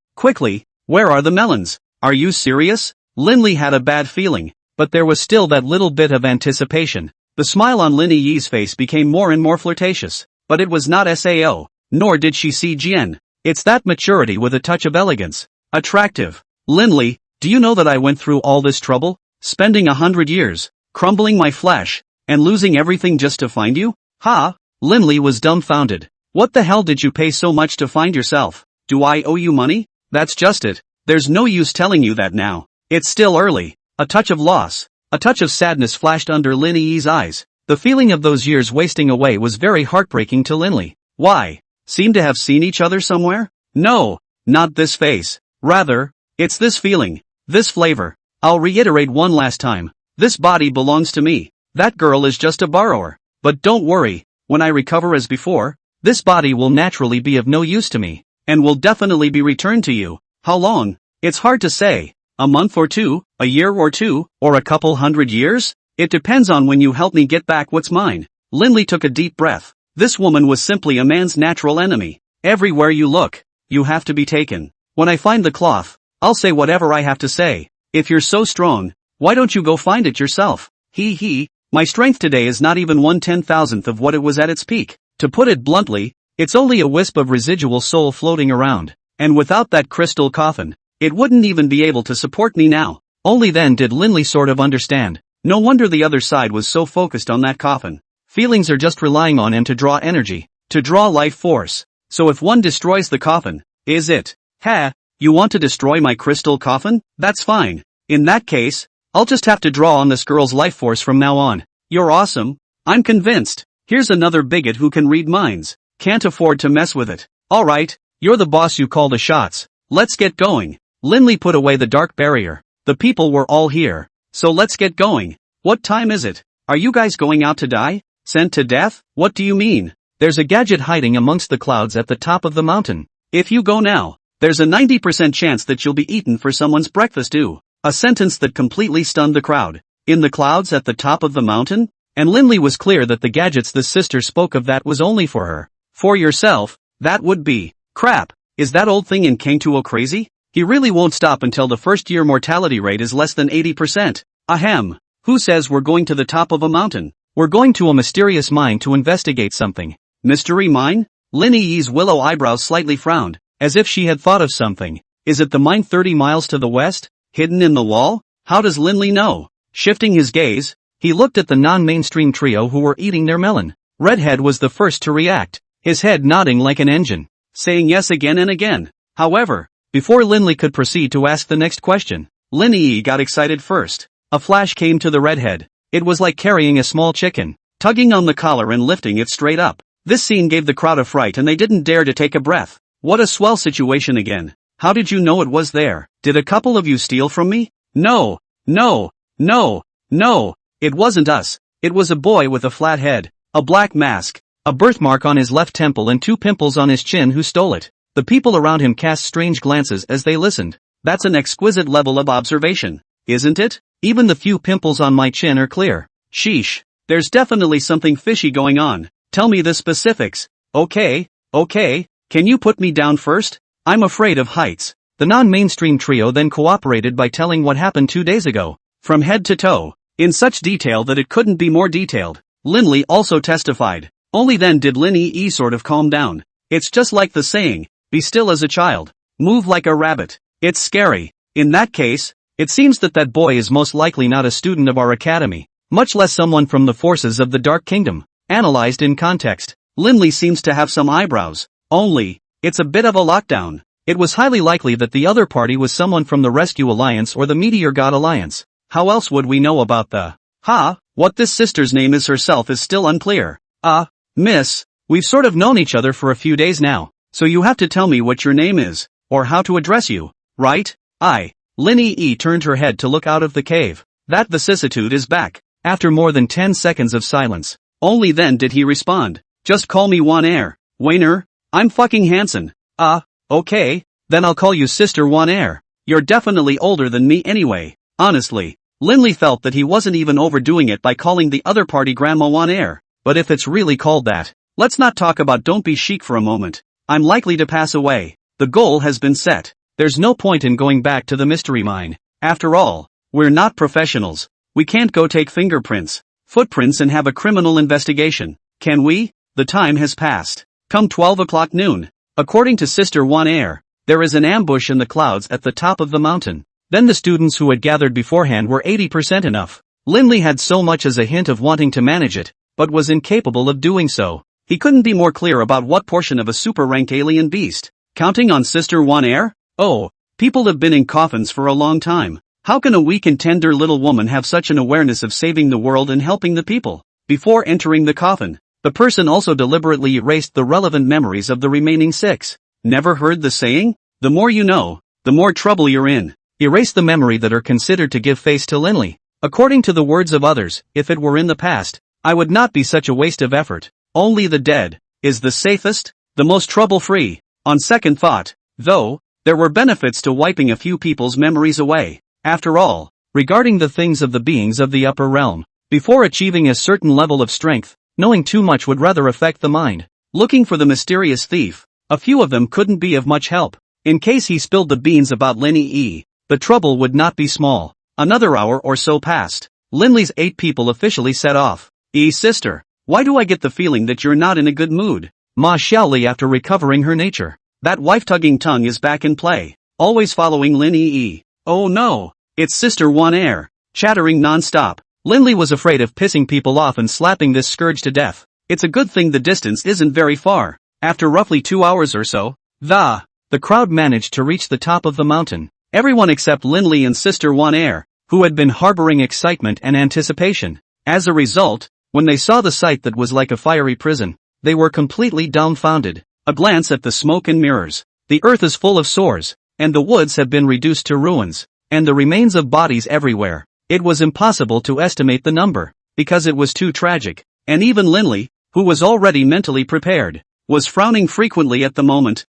where are the melons? Are you serious? Linley had a bad feeling, but there was still that little bit of anticipation. The smile on Linley's face became more and more flirtatious, but it was not Sao, nor did she see Jian. It's that maturity with a touch of elegance. Attractive. Linley, do you know that I went through all this trouble? Spending 100 years, crumbling my flesh, and losing everything just to find you? Ha? Linley was dumbfounded. What the hell did you pay so much to find yourself? Do I owe you money? That's just it. There's no use telling you that now. It's still early. A touch of loss, a touch of sadness flashed under Linley's eyes. The feeling of those years wasting away was very heartbreaking to Linley. Why? Seem to have seen each other somewhere? No, not this face. Rather, it's this feeling, this flavor. I'll reiterate one last time. This body belongs to me. That girl is just a borrower. But don't worry, when I recover as before, this body will naturally be of no use to me, and will definitely be returned to you. How long? It's hard to say. A month or 2, a year or 2, or a couple 100 years? It depends on when you help me get back what's mine. Linley took a deep breath. This woman was simply a man's natural enemy. Everywhere you look, you have to be taken. When I find the cloth, I'll say whatever I have to say. If you're so strong, why don't you go find it yourself? My strength today is not even 1/10,000th of what it was at its peak. To put it bluntly, it's only a wisp of residual soul floating around. And without that crystal coffin, it wouldn't even be able to support me now. Only then did Linley sort of understand. No wonder the other side was so focused on that coffin. Feelings are just relying on him to draw energy, to draw life force. So if one destroys the coffin, is it? You want to destroy my crystal coffin? That's fine. In that case, I'll just have to draw on this girl's life force from now on. You're awesome. I'm convinced. Here's another bigot who can read minds. Can't afford to mess with it. Alright, you're the boss, you call the shots. Let's get going. Linley put away the dark barrier. The people were all here. So let's get going. What time is it? Are you guys going out to die? Sent to death? What do you mean? There's a gadget hiding amongst the clouds at the top of the mountain. If you go now, there's a 90% chance that you'll be eaten for someone's breakfast too. A sentence that completely stunned the crowd. In the clouds at the top of the mountain? And Linley was clear that the gadgets the sister spoke of that was only for her. For yourself, that would be. Crap, is that old thing in Kangtuo crazy? He really won't stop until the first-year mortality rate is less than 80%. Ahem. Who says we're going to the top of a mountain? We're going to a mysterious mine to investigate something. Mystery mine? Lin Yi's willow eyebrows slightly frowned, as if she had thought of something. Is it the mine 30 miles to the west? Hidden in the wall? How does Linley know? Shifting his gaze, he looked at the non-mainstream trio who were eating their melon. Redhead was the first to react, his head nodding like an engine, saying yes again and again. However, before Linley could proceed to ask the next question, Lin Yi got excited first. A flash came to the redhead. It was like carrying a small chicken, tugging on the collar and lifting it straight up. This scene gave the crowd a fright and they didn't dare to take a breath. What a swell situation again. How did you know it was there? Did a couple of you steal from me? No, no, no, no. It wasn't us. It was a boy with a flat head, a black mask, a birthmark on his left temple and 2 pimples on his chin who stole it. The people around him cast strange glances as they listened. That's an exquisite level of observation, isn't it? Even the few pimples on my chin are clear. Sheesh. There's definitely something fishy going on. Tell me the specifics. Okay, can you put me down first? I'm afraid of heights. The non-mainstream trio then cooperated by telling what happened 2 days ago, from head to toe, in such detail that it couldn't be more detailed. Linley also testified. Only then did Lin Yi sort of calm down. It's just like the saying, be still as a child, move like a rabbit. It's scary. In that case, it seems that boy is most likely not a student of our academy, much less someone from the forces of the Dark Kingdom. Analyzed in context, Linley seems to have some eyebrows. Only, it's a bit of a lockdown. It was highly likely that the other party was someone from the Rescue Alliance or the Meteor God Alliance. How else would we know about what this sister's name is herself is still unclear. Miss, we've sort of known each other for a few days now, so you have to tell me what your name is, or how to address you, right? Lin Yi turned her head to look out of the cave. That vicissitude is back. After more than 10 seconds of silence, only then did he respond. Just call me Wan Air. Wainer, I'm fucking Hanson. Okay, then I'll call you Sister Wan Air. You're definitely older than me anyway. Honestly, Linley felt that he wasn't even overdoing it by calling the other party Grandma Wan Air. But if it's really called that, let's not talk about don't be chic for a moment. I'm likely to pass away. The goal has been set. There's no point in going back to the mystery mine. After all, we're not professionals. We can't go take fingerprints, footprints and have a criminal investigation. Can we? The time has passed. Come 12 o'clock noon. According to Sister Wan Air, there is an ambush in the clouds at the top of the mountain. Then the students who had gathered beforehand were 80% enough. Linley had so much as a hint of wanting to manage it, but was incapable of doing so. He couldn't be more clear about what portion of a super-ranked alien beast. Counting on Sister Wan Air? Oh, people have been in coffins for a long time. How can a weak and tender little woman have such an awareness of saving the world and helping the people? Before entering the coffin, the person also deliberately erased the relevant memories of the remaining 6. Never heard the saying? The more you know, the more trouble you're in. Erase the memory that are considered to give face to Linley. According to the words of others, if it were in the past, I would not be such a waste of effort. Only the dead is the safest, the most trouble-free. On second thought, though, there were benefits to wiping a few people's memories away. After all, regarding the things of the beings of the upper realm, before achieving a certain level of strength, knowing too much would rather affect the mind. Looking for the mysterious thief, a few of them couldn't be of much help. In case he spilled the beans about Lin Yi, the trouble would not be small. Another hour or so passed. Linley's 8 people officially set off. Sister, why do I get the feeling that you're not in a good mood? Ma Xiaoli after recovering her nature. That wife-tugging tongue is back in play. Always following Lin Yi. Oh no, it's Sister Wan Air, chattering non-stop. Linley was afraid of pissing people off and slapping this scourge to death. It's a good thing the distance isn't very far. After roughly 2 hours or so, the crowd managed to reach the top of the mountain. Everyone except Linley and Sister Wan Air, who had been harboring excitement and anticipation. As a result, when they saw the sight that was like a fiery prison, they were completely dumbfounded. A glance at the smoke and mirrors. The earth is full of sores, and the woods have been reduced to ruins, and the remains of bodies everywhere. It was impossible to estimate the number, because it was too tragic, and even Linley, who was already mentally prepared, was frowning frequently at the moment.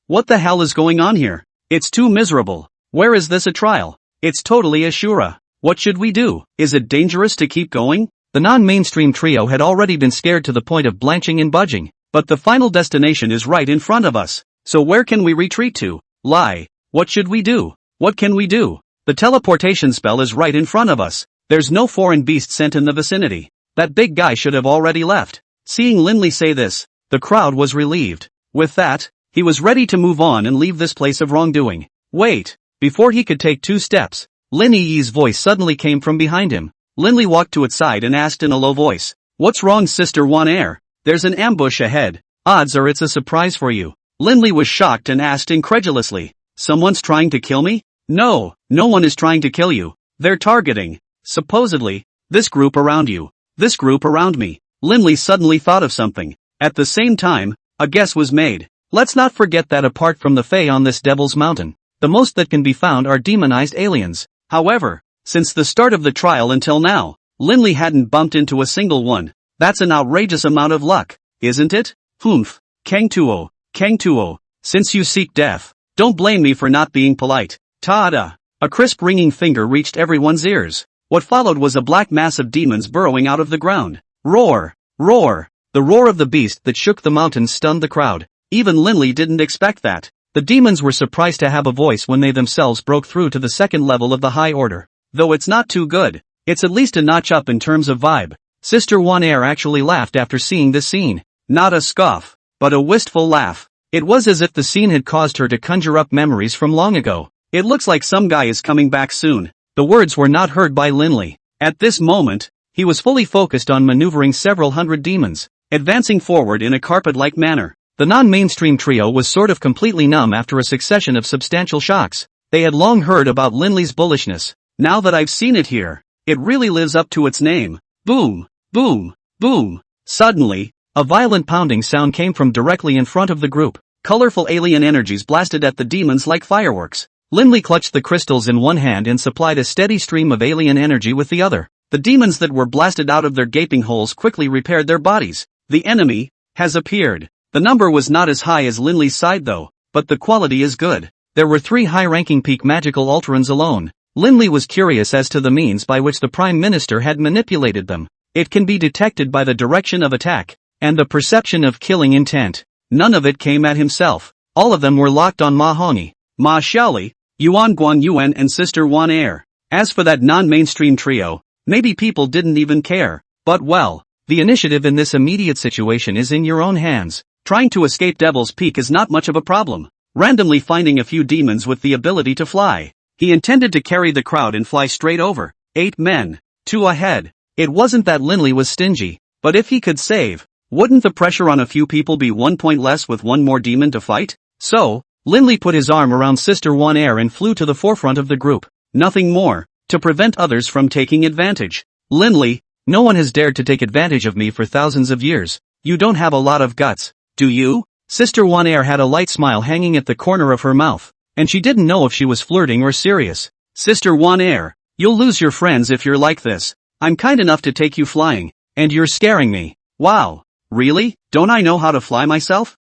What the hell is going on here? It's too miserable. Where is this a trial? It's totally a shura. What should we do? Is it dangerous to keep going? The non-mainstream trio had already been scared to the point of blanching and budging. But the final destination is right in front of us. So where can we retreat to? Lie. What should we do? What can we do? The teleportation spell is right in front of us. There's no foreign beast sent in the vicinity. That big guy should have already left. Seeing Linley say this, the crowd was relieved. With that, he was ready to move on and leave this place of wrongdoing. Wait. Before he could take 2 steps, Lin Yi's voice suddenly came from behind him. Linley walked to its side and asked in a low voice, "What's wrong, Sister Wan Air? There's an ambush ahead. Odds are it's a surprise for you." Linley was shocked and asked incredulously, "Someone's trying to kill me?" No one is trying to kill you. They're targeting, supposedly, this group around you. This group around me. Linley suddenly thought of something. At the same time, a guess was made. Let's not forget that apart from the Fae on this Devil's Mountain, the most that can be found are demonized aliens. However, since the start of the trial until now, Linley hadn't bumped into a single one. That's an outrageous amount of luck, isn't it? Humph. Kangtuo, since you seek death, don't blame me for not being polite. Ta-da! A crisp ringing finger reached everyone's ears. What followed was a black mass of demons burrowing out of the ground. Roar! Roar! The roar of the beast that shook the mountains stunned the crowd. Even Linley didn't expect that. The demons were surprised to have a voice when they themselves broke through to the second level of the high order. Though it's not too good, it's at least a notch up in terms of vibe. Sister Wan Air actually laughed after seeing this scene. Not a scoff, but a wistful laugh. It was as if the scene had caused her to conjure up memories from long ago. It looks like some guy is coming back soon. The words were not heard by Linley. At this moment, he was fully focused on maneuvering several hundred demons, advancing forward in a carpet-like manner. The non-mainstream trio was sort of completely numb after a succession of substantial shocks. They had long heard about Linley's bullishness. Now that I've seen it here, it really lives up to its name. Boom, boom, boom. Suddenly, a violent pounding sound came from directly in front of the group. Colorful alien energies blasted at the demons like fireworks. Linley clutched the crystals in one hand and supplied a steady stream of alien energy with the other. The demons that were blasted out of their gaping holes quickly repaired their bodies. The enemy has appeared. The number was not as high as Linley's side though, but the quality is good. There were 3 high-ranking peak magical Ultrons alone. Linley was curious as to the means by which the Prime Minister had manipulated them. It can be detected by the direction of attack, and the perception of killing intent. None of it came at himself. All of them were locked on Ma Hongyi, Ma Xiaoli, Yuan Guan Yuan and Sister Wan Air. As for that non-mainstream trio, maybe people didn't even care. But well, the initiative in this immediate situation is in your own hands. Trying to escape Devil's Peak is not much of a problem. Randomly finding a few demons with the ability to fly. He intended to carry the crowd and fly straight over. 8 men, 2 ahead. It wasn't that Linley was stingy, but if he could save, wouldn't the pressure on a few people be 1 point less with 1 more demon to fight? So, Linley put his arm around Sister Wan Air and flew to the forefront of the group. Nothing more, to prevent others from taking advantage. Linley, no one has dared to take advantage of me for thousands of years. You don't have a lot of guts, do you? Sister Wan Air had a light smile hanging at the corner of her mouth, and she didn't know if she was flirting or serious. Sister Wan Air, you'll lose your friends if you're like this. I'm kind enough to take you flying, and you're scaring me. Wow, really? Don't I know how to fly myself?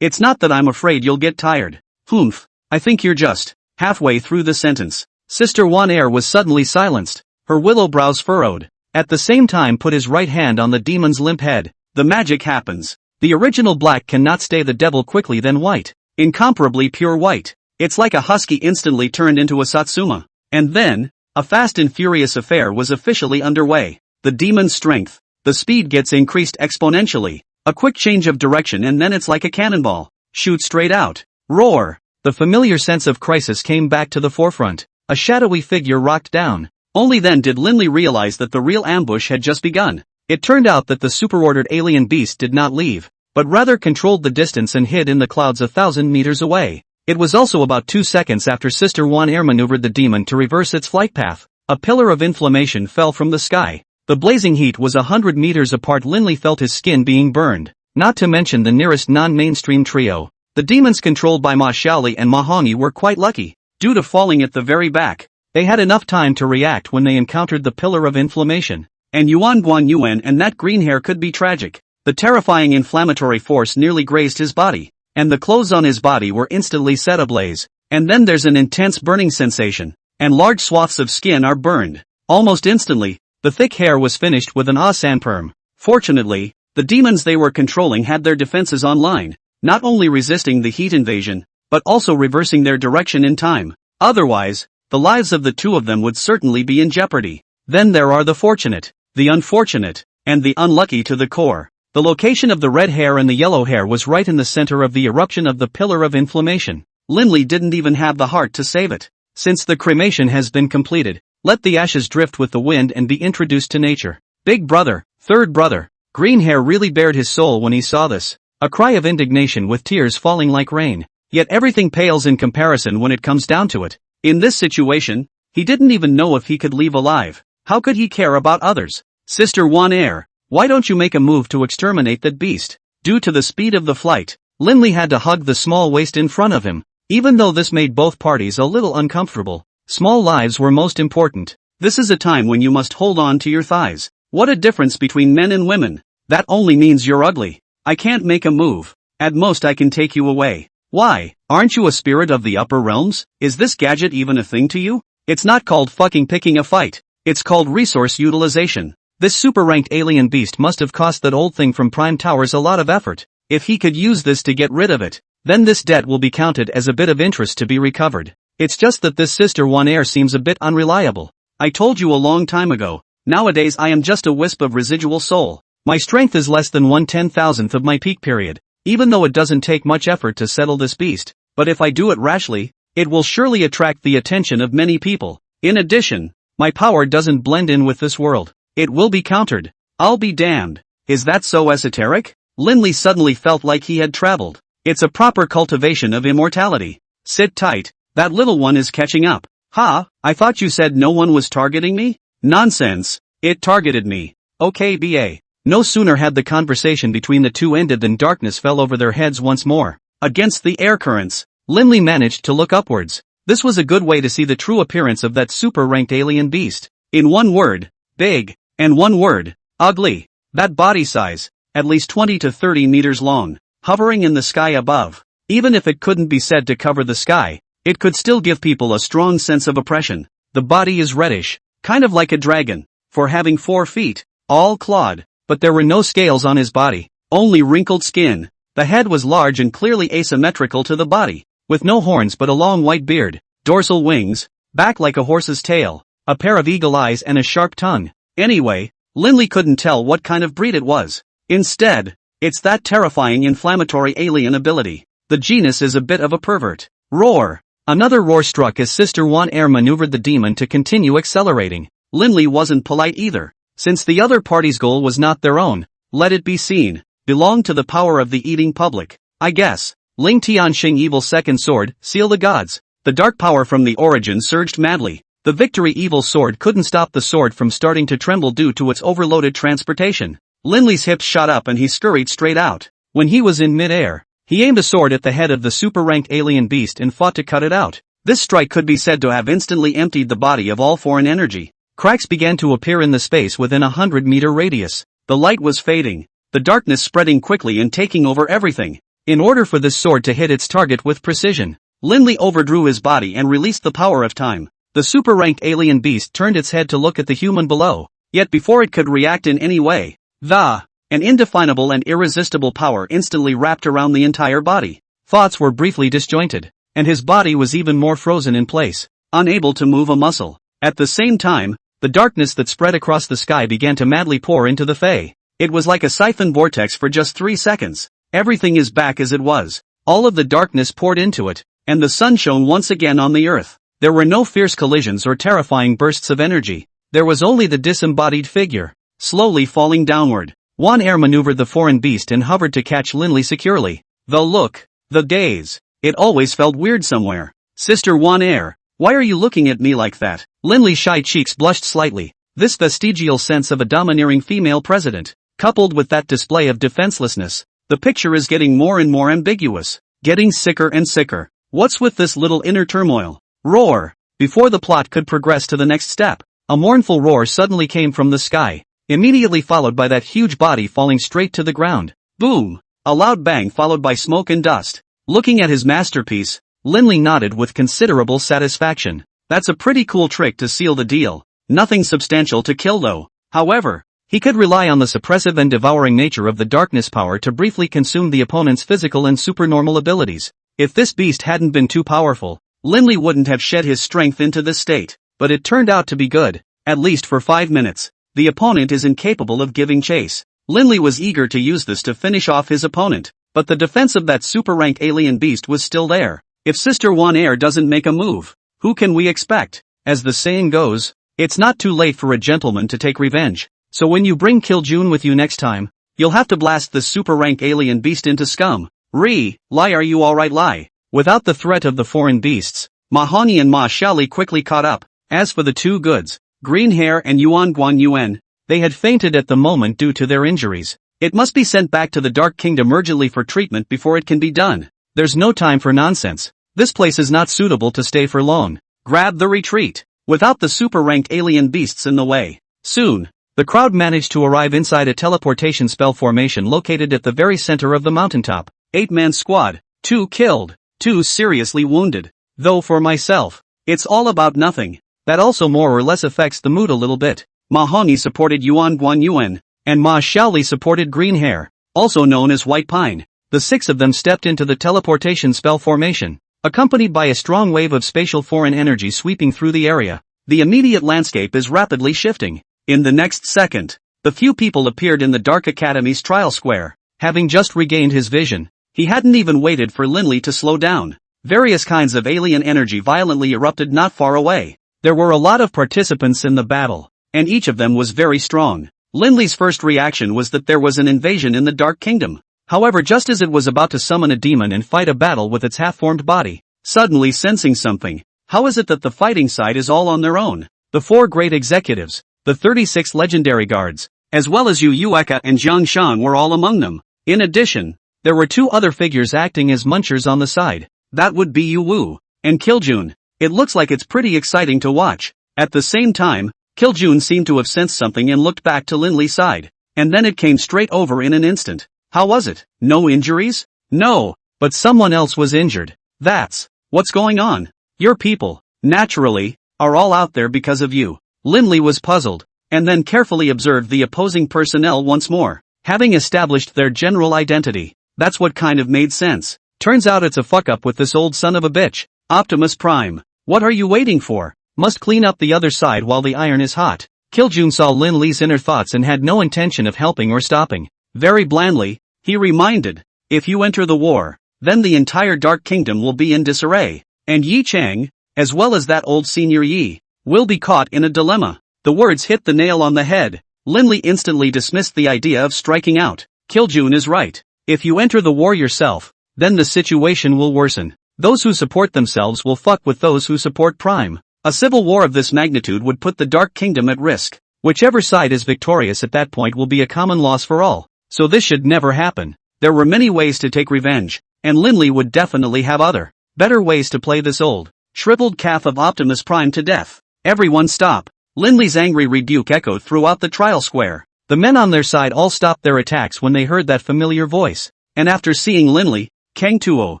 It's not that I'm afraid you'll get tired. Humph, I think you're just halfway through the sentence. Sister Wan Air was suddenly silenced, her willow brows furrowed. At the same time put his right hand on the demon's limp head. The magic happens. The original black cannot stay the devil quickly than white. Incomparably pure white. It's like a husky instantly turned into a satsuma. And then, a fast and furious affair was officially underway. The demon's strength. The speed gets increased exponentially. A quick change of direction and then it's like a cannonball. Shoot straight out. Roar. The familiar sense of crisis came back to the forefront. A shadowy figure rocked down. Only then did Linley realize that the real ambush had just begun. It turned out that the superordered alien beast did not leave, but rather controlled the distance and hid in the clouds 1,000 meters away. It was also about 2 seconds after Sister Wan Air maneuvered the demon to reverse its flight path. A pillar of inflammation fell from the sky. The blazing heat was 100 meters apart. Linley felt his skin being burned. Not to mention the nearest non-mainstream trio. The demons controlled by Ma Xiaoli and Ma Hongyi were quite lucky. Due to falling at the very back, they had enough time to react when they encountered the pillar of inflammation. And Yuan Guan Yuan and that green hair could be tragic. The terrifying inflammatory force nearly grazed his body, and the clothes on his body were instantly set ablaze. And then there's an intense burning sensation, and large swaths of skin are burned. Almost instantly, The thick hair was finished with an asan perm. Fortunately, the demons they were controlling had their defenses online, not only resisting the heat invasion, but also reversing their direction in time. Otherwise, the lives of the two of them would certainly be in jeopardy. Then there are the fortunate, the unfortunate, and the unlucky to the core. The location of the red hair and the yellow hair was right in the center of the eruption of the pillar of inflammation. Lindley didn't even have the heart to save it. Since the cremation has been completed, let the ashes drift with the wind and be introduced to nature. Big brother, third brother. Green hair really bared his soul when he saw this. A cry of indignation with tears falling like rain. Yet everything pales in comparison when it comes down to it. In this situation, he didn't even know if he could leave alive. How could he care about others? Sister One Air, why don't you make a move to exterminate that beast? Due to the speed of the flight, Lindley had to hug the small waist in front of him. Even though this made both parties a little uncomfortable, small lives were most important. This is a time when you must hold on to your thighs. What a difference between men and women. That only means you're ugly. I can't make a move. At most I can take you away. Why? Aren't you a spirit of the upper realms? Is this gadget even a thing to you? It's not called fucking picking a fight. It's called resource utilization. This super-ranked alien beast must have cost that old thing from Prime Towers a lot of effort. If he could use this to get rid of it, then this debt will be counted as a bit of interest to be recovered. It's just that this Sister One Air seems a bit unreliable. I told you a long time ago. Nowadays I am just a wisp of residual soul. My strength is less than 1/10,000th of my peak period, even though it doesn't take much effort to settle this beast. But if I do it rashly, it will surely attract the attention of many people. In addition, my power doesn't blend in with this world. It will be countered. I'll be damned. Is that so esoteric? Lindley suddenly felt like he had traveled. It's a proper cultivation of immortality. Sit tight, that little one is catching up. Ha, I thought you said no one was targeting me? Nonsense. It targeted me. Okay BA. No sooner had the conversation between the two ended than darkness fell over their heads once more. Against the air currents, Lindley managed to look upwards. This was a good way to see the true appearance of that super-ranked alien beast. In one word, big, and one word, ugly. That body size, at least 20 to 30 meters long, hovering in the sky above. Even if it couldn't be said to cover the sky, it could still give people a strong sense of oppression. The body is reddish, kind of like a dragon, for having 4 feet, all clawed. But there were no scales on his body, only wrinkled skin. The head was large and clearly asymmetrical to the body, with no horns but a long white beard, dorsal wings, back like a horse's tail, a pair of eagle eyes and a sharp tongue. Anyway, Lindley couldn't tell what kind of breed it was. Instead, it's that terrifying inflammatory alien ability. The genus is a bit of a pervert. Roar! Another roar struck as Sister One Air maneuvered the demon to continue accelerating. Lindley wasn't polite either. Since the other party's goal was not their own, let it be seen, belonged to the power of the eating public. I guess. Ling Tianxing Evil Second Sword, Seal the Gods. The dark power from the origin surged madly. The Victory Evil Sword couldn't stop the sword from starting to tremble due to its overloaded transportation. Lindley's hips shot up and he scurried straight out. When he was in mid-air, he aimed a sword at the head of the super-ranked alien beast and fought to cut it out. This strike could be said to have instantly emptied the body of all foreign energy. Cracks began to appear in the space within a 100-meter radius. The light was fading, the darkness spreading quickly and taking over everything. In order for this sword to hit its target with precision, Lindley overdrew his body and released the power of time. The super-ranked alien beast turned its head to look at the human below, yet before it could react in any way, an indefinable and irresistible power instantly wrapped around the entire body. Thoughts were briefly disjointed, and his body was even more frozen in place, unable to move a muscle. At the same time, the darkness that spread across the sky began to madly pour into the Fae. It was like a siphon vortex for just 3 seconds. Everything is back as it was. All of the darkness poured into it, and the sun shone once again on the earth. There were no fierce collisions or terrifying bursts of energy. There was only the disembodied figure, slowly falling downward. One Air maneuvered the foreign beast and hovered to catch Lindley securely. The look, the gaze, it always felt weird somewhere. Sister One Air, why are you looking at me like that? Lindley's shy cheeks blushed slightly. This vestigial sense of a domineering female president, coupled with that display of defenselessness, the picture is getting more and more ambiguous, getting sicker and sicker. What's with this little inner turmoil? Roar! Before the plot could progress to the next step, a mournful roar suddenly came from the sky, immediately followed by that huge body falling straight to the ground. Boom! A loud bang followed by smoke and dust. Looking at his masterpiece, Lindley nodded with considerable satisfaction. That's a pretty cool trick to seal the deal. Nothing substantial to kill though. However, he could rely on the suppressive and devouring nature of the darkness power to briefly consume the opponent's physical and supernormal abilities. If this beast hadn't been too powerful, Linley wouldn't have shed his strength into this state, but it turned out to be good, at least for 5 minutes. The opponent is incapable of giving chase. Linley was eager to use this to finish off his opponent, but the defense of that super rank alien beast was still there. If Sister One Air doesn't make a move, who can we expect? As the saying goes, it's not too late for a gentleman to take revenge. So when you bring Kiljun with you next time, you'll have to blast this super rank alien beast into scum. Lie, are you alright? Lie. Without the threat of the foreign beasts, Mahani and Ma Xiaoli quickly caught up. As for the two goods, Green Hair and Yuan Guan Yuan, they had fainted at the moment due to their injuries. It must be sent back to the Dark Kingdom urgently for treatment before it can be done. There's no time for nonsense. This place is not suitable to stay for long. Grab the retreat, without the super rank alien beasts in the way. Soon, the crowd managed to arrive inside a teleportation spell formation located at the very center of the mountaintop. 8-man squad, 2 killed, 2 seriously wounded. Though for myself, it's all about nothing. That also more or less affects the mood a little bit. Mahani supported Yuan Guan Yuan, and Ma Xiaoli supported Green Hair, also known as White Pine. The 6 of them stepped into the teleportation spell formation, accompanied by a strong wave of spatial foreign energy sweeping through the area. The immediate landscape is rapidly shifting. In the next second, the few people appeared in the Dark Academy's trial square. Having just regained his vision, he hadn't even waited for Linley to slow down. Various kinds of alien energy violently erupted not far away. There were a lot of participants in the battle, and each of them was very strong. Linley's first reaction was that there was an invasion in the Dark Kingdom. However, just as it was about to summon a demon and fight a battle with its half-formed body, suddenly sensing something, how is it that the fighting side is all on their own? The 4 great executives, the 36 legendary guards, as well as Yu Yueka and Zhang Shan were all among them. In addition, there were 2 other figures acting as munchers on the side. That would be Yu Wu and Kiljun. It looks like it's pretty exciting to watch. At the same time, Kiljun seemed to have sensed something and looked back to Linley's side, and then it came straight over in an instant. How was it? No injuries? No, but someone else was injured. That's what's going on. Your people, naturally, are all out there because of you. Linley was puzzled, and then carefully observed the opposing personnel once more. Having established their general identity, that's what kind of made sense. Turns out it's a fuck-up with this old son of a bitch. Optimus Prime. What are you waiting for? Must clean up the other side while the iron is hot. Kiljun saw Linley's inner thoughts and had no intention of helping or stopping. Very blandly, he reminded, if you enter the war, then the entire Dark Kingdom will be in disarray, and Yi Chang, as well as that old Senior Yi, will be caught in a dilemma. The words hit the nail on the head. Linley instantly dismissed the idea of striking out. Kiljun is right. If you enter the war yourself, then the situation will worsen. Those who support themselves will fuck with those who support Prime. A civil war of this magnitude would put the Dark Kingdom at risk. Whichever side is victorious at that point will be a common loss for all. So this should never happen. There were many ways to take revenge, and Linley would definitely have other, better ways to play this old, shriveled calf of Optimus Prime to death. Everyone stop. Linley's angry rebuke echoed throughout the trial square. The men on their side all stopped their attacks when they heard that familiar voice, and after seeing Linley, Kang Tuo,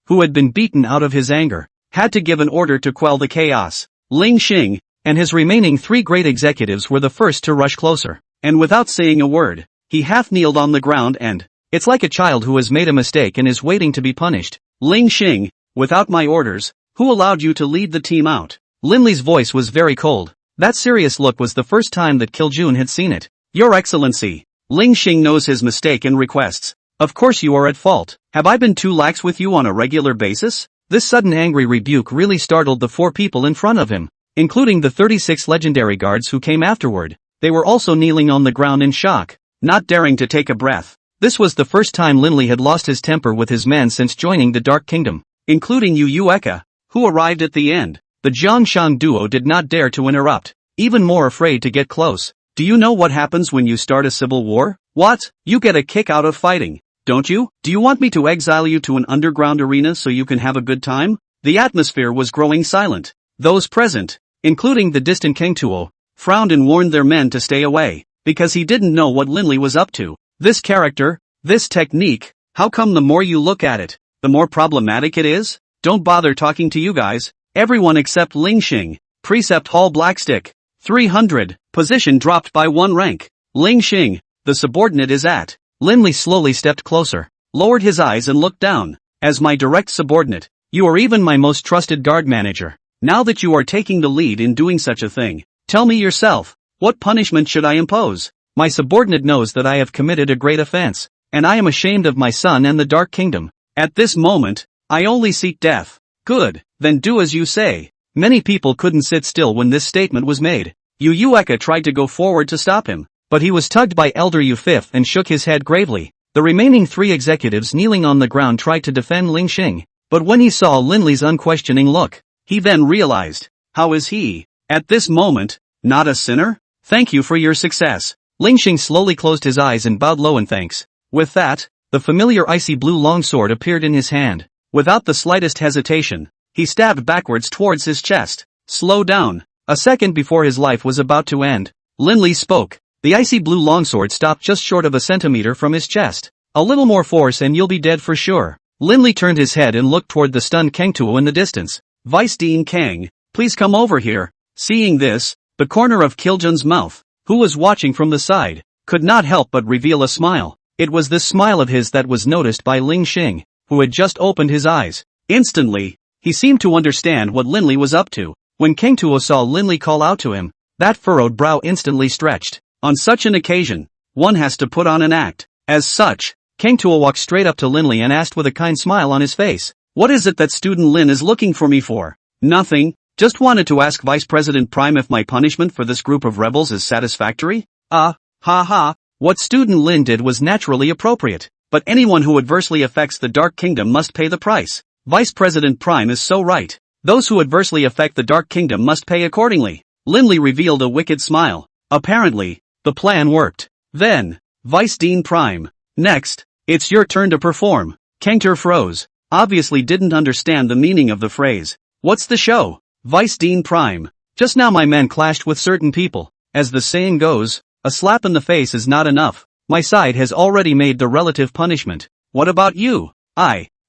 who had been beaten out of his anger, had to give an order to quell the chaos. Ling Xing, and his remaining 3 great executives were the first to rush closer, and without saying a word, he half-kneeled on the ground and, it's like a child who has made a mistake and is waiting to be punished. Ling Xing, without my orders, who allowed you to lead the team out? Linley's voice was very cold. That serious look was the first time that Kiljun had seen it. Your Excellency, Ling Xing knows his mistake and requests. Of course you are at fault. Have I been too lax with you on a regular basis? This sudden angry rebuke really startled the 4 people in front of him, including the 36 legendary guards who came afterward. They were also kneeling on the ground in shock, not daring to take a breath. This was the first time Linley had lost his temper with his men since joining the Dark Kingdom, including Yu Yueka, who arrived at the end. The Jiangshan duo did not dare to interrupt, even more afraid to get close. Do you know what happens when you start a civil war? What? You get a kick out of fighting, don't you? Do you want me to exile you to an underground arena so you can have a good time? The atmosphere was growing silent. Those present, including the distant King Tuo, frowned and warned their men to stay away, because he didn't know what Linley was up to. This character, this technique, how come the more you look at it, the more problematic it is? Don't bother talking to you guys. Everyone except Ling Xing, Precept Hall Blackstick, 300. Position dropped by 1 rank. Ling Xing, the subordinate is at. Linley slowly stepped closer, lowered his eyes and looked down. As my direct subordinate, you are even my most trusted guard manager. Now that you are taking the lead in doing such a thing, tell me yourself, what punishment should I impose? My subordinate knows that I have committed a great offense, and I am ashamed of my son and the Dark Kingdom. At this moment, I only seek death. Good, then do as you say. Many people couldn't sit still when this statement was made. Yu Yueka tried to go forward to stop him, but he was tugged by Elder Yu Fifth and shook his head gravely. The remaining 3 executives kneeling on the ground tried to defend Ling Xing, but when he saw Linley's unquestioning look, he then realized, how is he, at this moment, not a sinner? Thank you for your success. Ling Xing slowly closed his eyes and bowed low in thanks. With that, the familiar icy blue longsword appeared in his hand. Without the slightest hesitation, he stabbed backwards towards his chest. Slow down. A second before his life was about to end, Linley spoke. The icy blue longsword stopped just short of a centimeter from his chest. A little more force and you'll be dead for sure. Linley turned his head and looked toward the stunned Kang Tuo in the distance. Vice Dean Kang, please come over here. Seeing this, the corner of Kiljun's mouth, who was watching from the side, could not help but reveal a smile. It was this smile of his that was noticed by Ling Xing, who had just opened his eyes. Instantly, he seemed to understand what Linley was up to. When Kang Tuo saw Linley call out to him, that furrowed brow instantly stretched. On such an occasion, one has to put on an act. As such, Kang Tuo walked straight up to Linley and asked with a kind smile on his face, what is it that student Lin is looking for me for? Nothing, just wanted to ask Vice President Prime if my punishment for this group of rebels is satisfactory? Ha ha, what student Lin did was naturally appropriate, but anyone who adversely affects the Dark Kingdom must pay the price. Vice President Prime is so right. Those who adversely affect the Dark Kingdom must pay accordingly. Linley revealed a wicked smile. Apparently, the plan worked. Then, Vice Dean Prime. Next, it's your turn to perform. Kangter froze, obviously didn't understand the meaning of the phrase. What's the show? Vice Dean Prime. Just now my men clashed with certain people. As the saying goes, a slap in the face is not enough. My side has already made the relative punishment. What about you?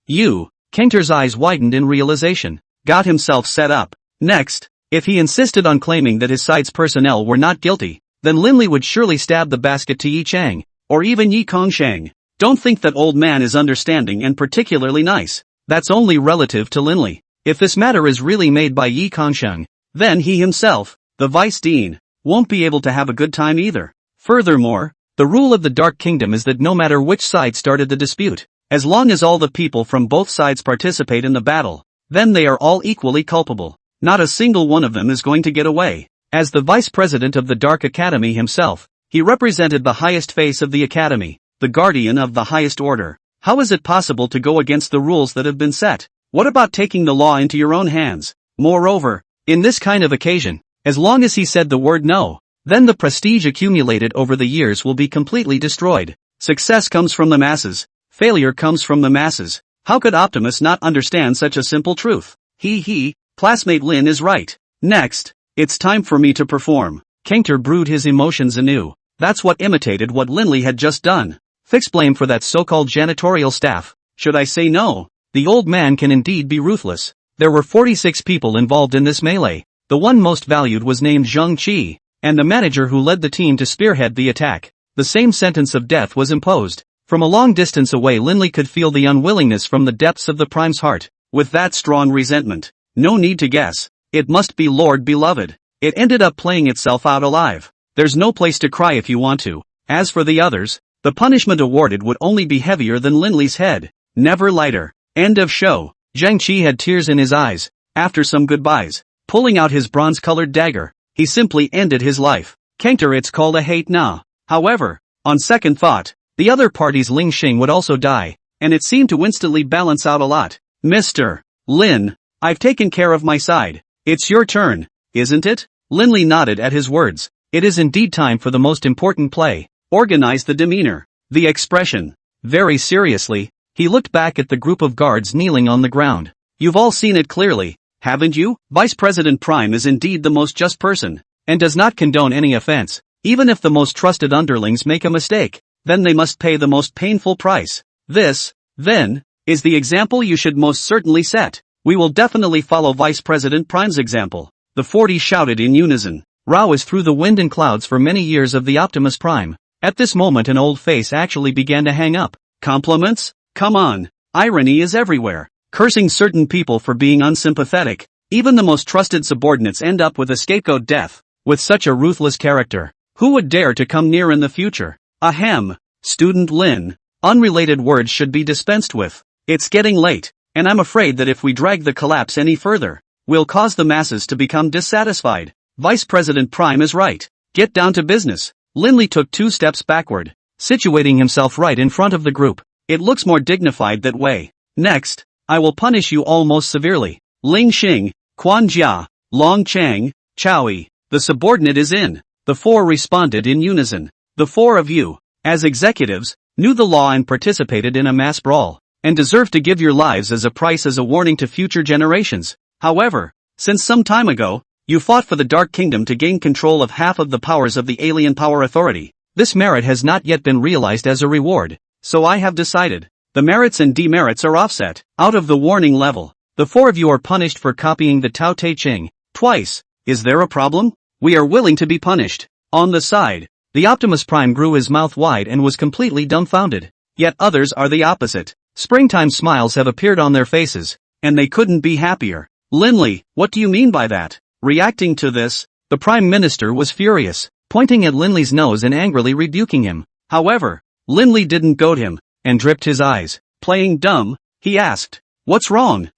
You. Kangter's eyes widened in realization. Got himself set up. Next, if he insisted on claiming that his side's personnel were not guilty, then Linley would surely stab the basket to Yi Chang, or even Yi Kongshang. Don't think that old man is understanding and particularly nice. That's only relative to Linley. If this matter is really made by Yi Kongsheng, then he himself, the Vice Dean, won't be able to have a good time either. Furthermore, the rule of the Dark Kingdom is that no matter which side started the dispute, as long as all the people from both sides participate in the battle, then they are all equally culpable. Not a single one of them is going to get away. As the Vice President of the Dark Academy himself, he represented the highest face of the Academy, the guardian of the highest order. How is it possible to go against the rules that have been set? What about taking the law into your own hands? Moreover, in this kind of occasion, as long as he said the word no, then the prestige accumulated over the years will be completely destroyed. Success comes from the masses. Failure comes from the masses. How could Optimus not understand such a simple truth? Classmate Lin is right. Next, it's time for me to perform. Kangter brewed his emotions anew. That's what imitated what Linley had just done. Fix blame for that so-called janitorial staff. Should I say no? The old man can indeed be ruthless. There were 46 people involved in this melee. The one most valued was named Zheng Qi, and the manager who led the team to spearhead the attack. The same sentence of death was imposed. From a long distance away Linley could feel the unwillingness from the depths of the Prime's heart. With that strong resentment, no need to guess. It must be Lord Beloved. It ended up playing itself out alive. There's no place to cry if you want to. As for the others, the punishment awarded would only be heavier than Linley's head, never lighter. End of show. Zheng Qi had tears in his eyes. After some goodbyes, pulling out his bronze-colored dagger, he simply ended his life. Kangter, it's called a hate now. However, on second thought, the other party's Ling Xing would also die, and it seemed to instantly balance out a lot. Mr. Lin, I've taken care of my side. It's your turn, isn't it? Linley nodded at his words. It is indeed time for the most important play. Organize the demeanor, the expression. Very seriously, he looked back at the group of guards kneeling on the ground. You've all seen it clearly, haven't you? Vice President Prime is indeed the most just person, and does not condone any offense. Even if the most trusted underlings make a mistake, then they must pay the most painful price. This, then, is the example you should most certainly set. We will definitely follow Vice President Prime's example. The 40 shouted in unison. Rao is through the wind and clouds for many years of the Optimus Prime. At this moment an old face actually began to hang up. Compliments? Come on. Irony is everywhere. Cursing certain people for being unsympathetic. Even the most trusted subordinates end up with a scapegoat death. With such a ruthless character, who would dare to come near in the future? Ahem. Student Lin. Unrelated words should be dispensed with. It's getting late, and I'm afraid that if we drag the collapse any further, we'll cause the masses to become dissatisfied. Vice President Prime is right. Get down to business. Linley took 2 steps backward, situating himself right in front of the group. It looks more dignified that way. Next, I will punish you all most severely. Ling Xing, Quan Jia, Long Chang, Chowi. The subordinate is in. The 4 responded in unison. The 4 of you, as executives, knew the law and participated in a mass brawl, and deserve to give your lives as a price as a warning to future generations. However, since some time ago, you fought for the Dark Kingdom to gain control of half of the powers of the Alien Power Authority. This merit has not yet been realized as a reward, so I have decided. The merits and demerits are offset. Out of the warning level, the 4 of you are punished for copying the Tao Te Ching twice. Is there a problem? We are willing to be punished. On the side, the Optimus Prime grew his mouth wide and was completely dumbfounded. Yet others are the opposite. Springtime smiles have appeared on their faces, and they couldn't be happier. Linley, what do you mean by that? Reacting to this, the Prime Minister was furious, pointing at Linley's nose and angrily rebuking him. However, Linley didn't goad him, and dripped his eyes. Playing dumb, he asked, "What's wrong?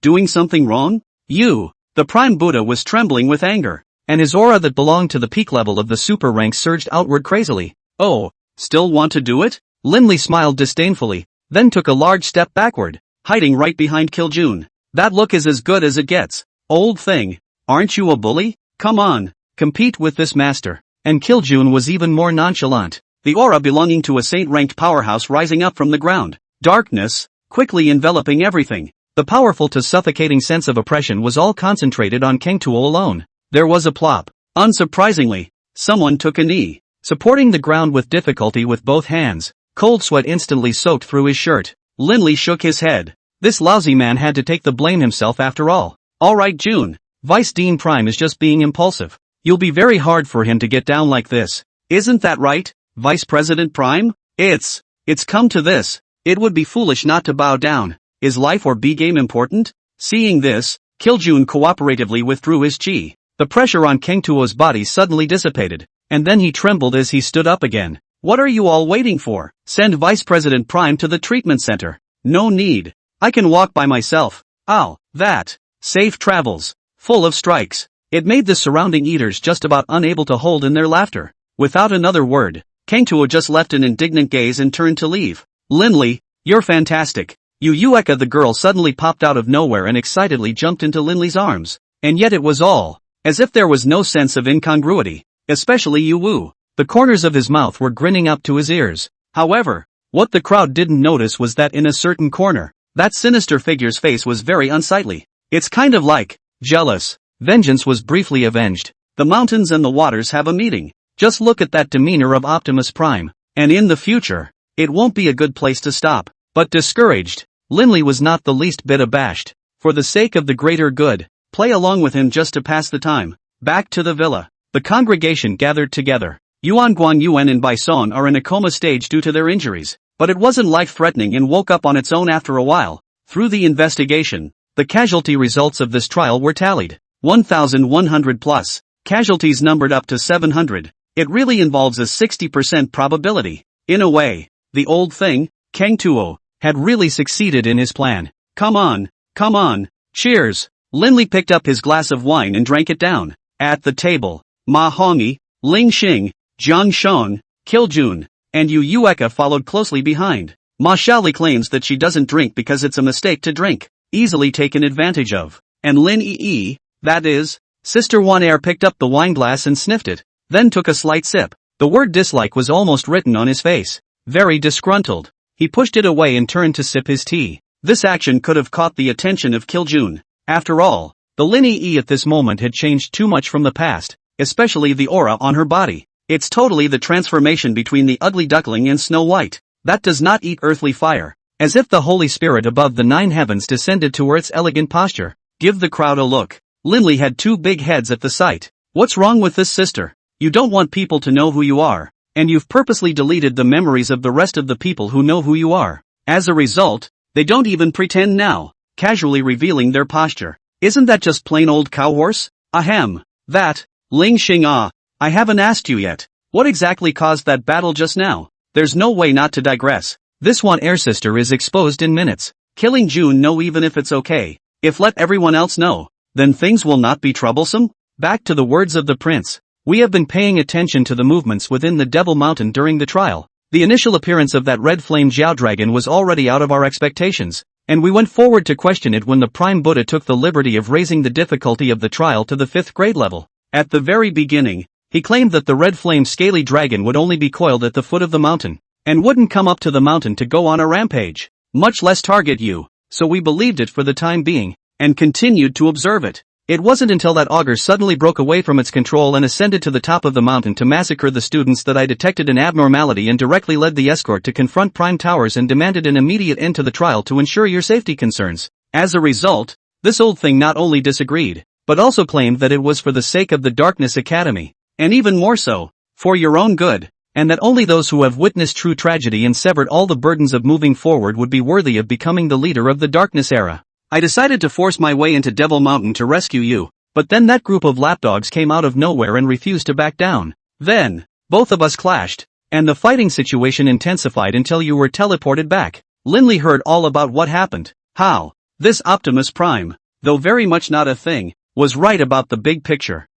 Doing something wrong? You?" The Prime Buddha was trembling with anger, and his aura that belonged to the peak level of the super rank surged outward crazily. "Oh, still want to do it?" Linley smiled disdainfully, then took a large step backward, hiding right behind Kiljun. "That look is as good as it gets. Old thing, aren't you a bully? Come on, compete with this master." And Kiljun was even more nonchalant, the aura belonging to a saint-ranked powerhouse rising up from the ground. Darkness, quickly enveloping everything. The powerful to suffocating sense of oppression was all concentrated on Kangtuo alone. There was a plop. Unsurprisingly, someone took a knee, supporting the ground with difficulty with both hands. Cold sweat instantly soaked through his shirt. Linley shook his head. This lousy man had to take the blame himself after all. Alright June, Vice Dean Prime is just being impulsive. You'll be very hard for him to get down like this. Isn't that right, Vice President Prime? It's come to this. It would be foolish not to bow down. Is life or B-game important? Seeing this, Kiljun cooperatively withdrew his chi. The pressure on Kangtuo's body suddenly dissipated, and then he trembled as he stood up again. What are you all waiting for? Send Vice President Prime to the treatment center. No need. I can walk by myself. Ow, that. Safe travels. Full of strikes. It made the surrounding eaters just about unable to hold in their laughter. Without another word, Kangtuo just left an indignant gaze and turned to leave. Linley, you're fantastic. Yueka the girl suddenly popped out of nowhere and excitedly jumped into Linley's arms. And yet it was all as if there was no sense of incongruity, especially Yu. The corners of his mouth were grinning up to his ears. However, what the crowd didn't notice was that in a certain corner, that sinister figure's face was very unsightly. It's kind of like jealous. Vengeance was briefly avenged. The mountains and the waters have a meeting. Just look at that demeanor of Optimus Prime. And in the future, it won't be a good place to stop. But discouraged, Linley was not the least bit abashed. For the sake of the greater good, play along with him just to pass the time. Back to the villa. The congregation gathered together. Yuan Guan Yuan and Bai Song are in a coma stage due to their injuries, but it wasn't life-threatening and woke up on its own after a while. Through the investigation, the casualty results of this trial were tallied. 1,100 plus. Casualties numbered up to 700. It really involves a 60% probability. In a way, the old thing, Kangtuo, had really succeeded in his plan. Come on. Cheers. Linley picked up his glass of wine and drank it down. At the table, Ma Hongyi, Ling Xing, Jiang Shong, Kiljun, and Yueka followed closely behind. Ma Shaoli claims that she doesn't drink because it's a mistake to drink, easily taken advantage of. And Lin Yi, that is, Sister Wan Air picked up the wineglass and sniffed it, then took a slight sip. The word dislike was almost written on his face. Very disgruntled, he pushed it away and turned to sip his tea. This action could have caught the attention of Kiljun. After all, the Lin Yi at this moment had changed too much from the past, especially the aura on her body. It's totally the transformation between the ugly duckling and Snow White. That does not eat earthly fire. As if the Holy Spirit above the 9 heavens descended to her its elegant posture. Give the crowd a look. Linley had 2 big heads at the sight. What's wrong with this, sister? You don't want people to know who you are, and you've purposely deleted the memories of the rest of the people who know who you are. As a result, they don't even pretend now, casually revealing their posture. Isn't that just plain old cowhorse? Ahem. That, Ling Xing Ah, I haven't asked you yet. What exactly caused that battle just now? There's no way not to digress. This one air sister is exposed in minutes. Killing June no, even if it's okay. If let everyone else know, then things will not be troublesome? Back to the words of the prince. We have been paying attention to the movements within the Devil Mountain during the trial. The initial appearance of that red flame Jiao dragon was already out of our expectations, and we went forward to question it when the Prime Buddha took the liberty of raising the difficulty of the trial to the 5th grade level. At the very beginning, he claimed that the red flame scaly dragon would only be coiled at the foot of the mountain, and wouldn't come up to the mountain to go on a rampage, much less target you, so we believed it for the time being, and continued to observe it. It wasn't until that auger suddenly broke away from its control and ascended to the top of the mountain to massacre the students that I detected an abnormality and directly led the escort to confront Prime Towers and demanded an immediate end to the trial to ensure your safety concerns. As a result, this old thing not only disagreed, but also claimed that it was for the sake of the Darkness Academy, and even more so, for your own good, and that only those who have witnessed true tragedy and severed all the burdens of moving forward would be worthy of becoming the leader of the Darkness era. I decided to force my way into Devil Mountain to rescue you, but then that group of lapdogs came out of nowhere and refused to back down. Then, both of us clashed, and the fighting situation intensified until you were teleported back. Linley heard all about what happened. How? This Optimus Prime, though very much not a thing, was right about the big picture.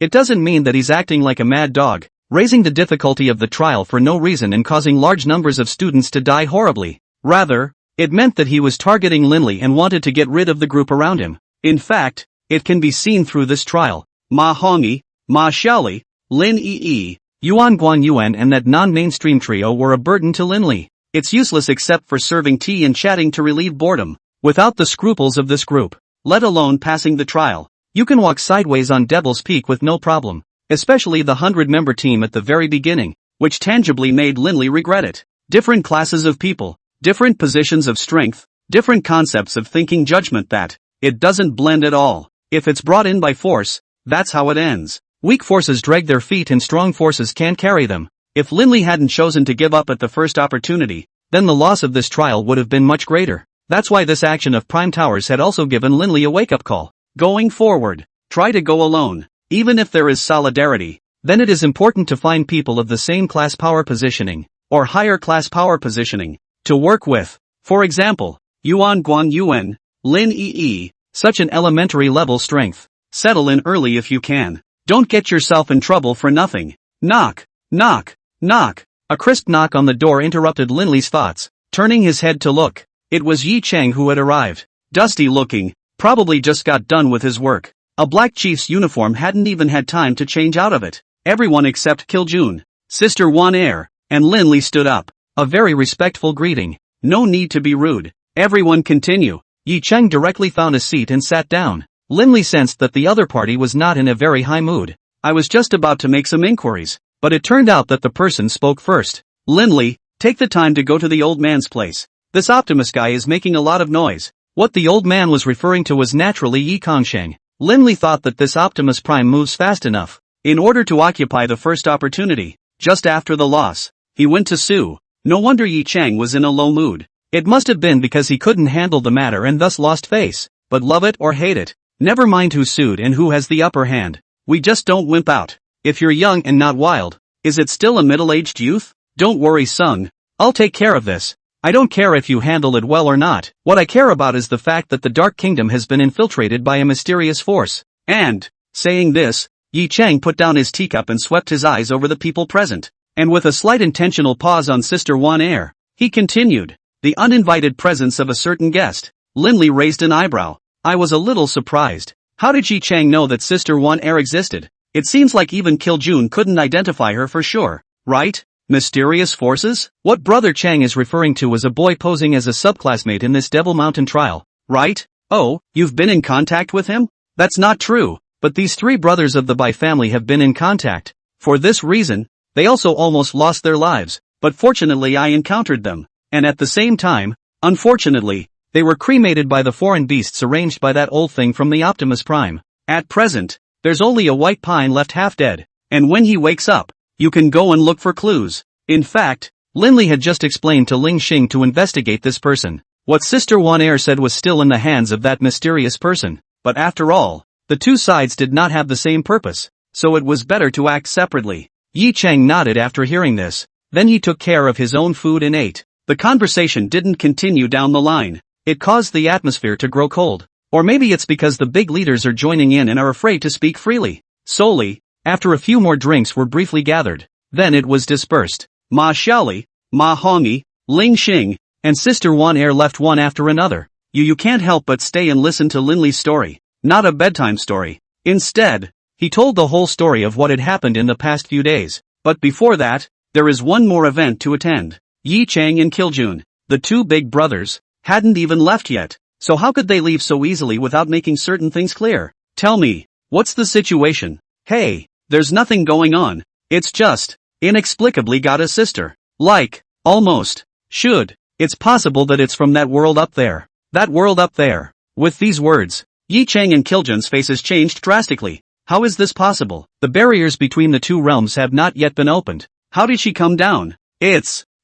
It doesn't mean that he's acting like a mad dog, raising the difficulty of the trial for no reason and causing large numbers of students to die horribly. Rather, it meant that he was targeting Linley and wanted to get rid of the group around him. In fact, it can be seen through this trial. Ma Hongyi, Ma Xiaoli, Lin Yi, Yuan Guan Yuan and that non-mainstream trio were a burden to Linley. It's useless except for serving tea and chatting to relieve boredom. Without the scruples of this group, let alone passing the trial, you can walk sideways on Devil's Peak with no problem. Especially the 100-member team at the very beginning, which tangibly made Linley regret it. Different classes of people, different positions of strength, different concepts of thinking, judgment that, it doesn't blend at all. If it's brought in by force, that's how it ends. Weak forces drag their feet and strong forces can't carry them. If Linley hadn't chosen to give up at the first opportunity, then the loss of this trial would have been much greater. That's why this action of Prime Towers had also given Linley a wake-up call. Going forward, try to go alone. Even if there is solidarity, then it is important to find people of the same class power positioning, or higher class power positioning, to work with. For example, Yuan Guan Yuan, Lin Yi, such an elementary level strength. Settle in early if you can. Don't get yourself in trouble for nothing. Knock, knock, knock. A crisp knock on the door interrupted Linley's thoughts. Turning his head to look, it was Yi Chang who had arrived. Dusty looking, probably just got done with his work. A black chief's uniform hadn't even had time to change out of it. Everyone except Kiljun, Sister Wan Air, and Linley stood up. A very respectful greeting. No need to be rude. Everyone continue. Yi Cheng directly found a seat and sat down. Linley sensed that the other party was not in a very high mood. I was just about to make some inquiries, but it turned out that the person spoke first. Linley, take the time to go to the old man's place. This Optimus guy is making a lot of noise. What the old man was referring to was naturally Yi Kongsheng. Linley thought that this Optimus Prime moves fast enough. In order to occupy the first opportunity, just after the loss, he went to sue. No wonder Yi Chang was in a low mood. It must have been because he couldn't handle the matter and thus lost face. But love it or hate it, never mind who sued and who has the upper hand. We just don't wimp out. If you're young and not wild, is it still a middle-aged youth? Don't worry, Sung. I'll take care of this. I don't care if you handle it well or not. What I care about is the fact that the Dark Kingdom has been infiltrated by a mysterious force. And, saying this, Yi Chang put down his teacup and swept his eyes over the people present. And with a slight intentional pause on Sister Wan Air, he continued. The uninvited presence of a certain guest. Linley raised an eyebrow. I was a little surprised. How did Yi Chang know that Sister Wan Air existed? It seems like even Kiljun couldn't identify her for sure, right? Mysterious forces? What Brother Chang is referring to is a boy posing as a subclassmate in this Devil Mountain trial, right? Oh, you've been in contact with him? That's not true, but these three brothers of the Bai family have been in contact. For this reason, they also almost lost their lives, but fortunately I encountered them, and at the same time, unfortunately, they were cremated by the foreign beasts arranged by that old thing from the Optimus Prime. At present, there's only a white pine left half dead, and when he wakes up, you can go and look for clues. In fact, Linley had just explained to Ling Xing to investigate this person. What Sister Wan Er said was still in the hands of that mysterious person, but after all, the two sides did not have the same purpose, so it was better to act separately. Yi Cheng nodded after hearing this, then he took care of his own food and ate. The conversation didn't continue down the line. It caused the atmosphere to grow cold. Or maybe it's because the big leaders are joining in and are afraid to speak freely. Solely, after a few more drinks were briefly gathered, then it was dispersed. Ma Xiaoli, Ma Hongyi, Ling Xing, and Sister Wan Er left one after another. You can't help but stay and listen to Linley's story. Not a bedtime story. Instead, he told the whole story of what had happened in the past few days. But before that, there is one more event to attend. Yi Cheng and Kiljun, the two big brothers, hadn't even left yet, so how could they leave so easily without making certain things clear? Tell me, what's the situation? Hey, there's nothing going on, it's just, inexplicably got a sister. Like, almost, should, it's possible that it's from that world up there. That world up there. With these words, Yi Cheng and Kiljun's faces changed drastically. How is this possible? The barriers between the two realms have not yet been opened. How did she come down?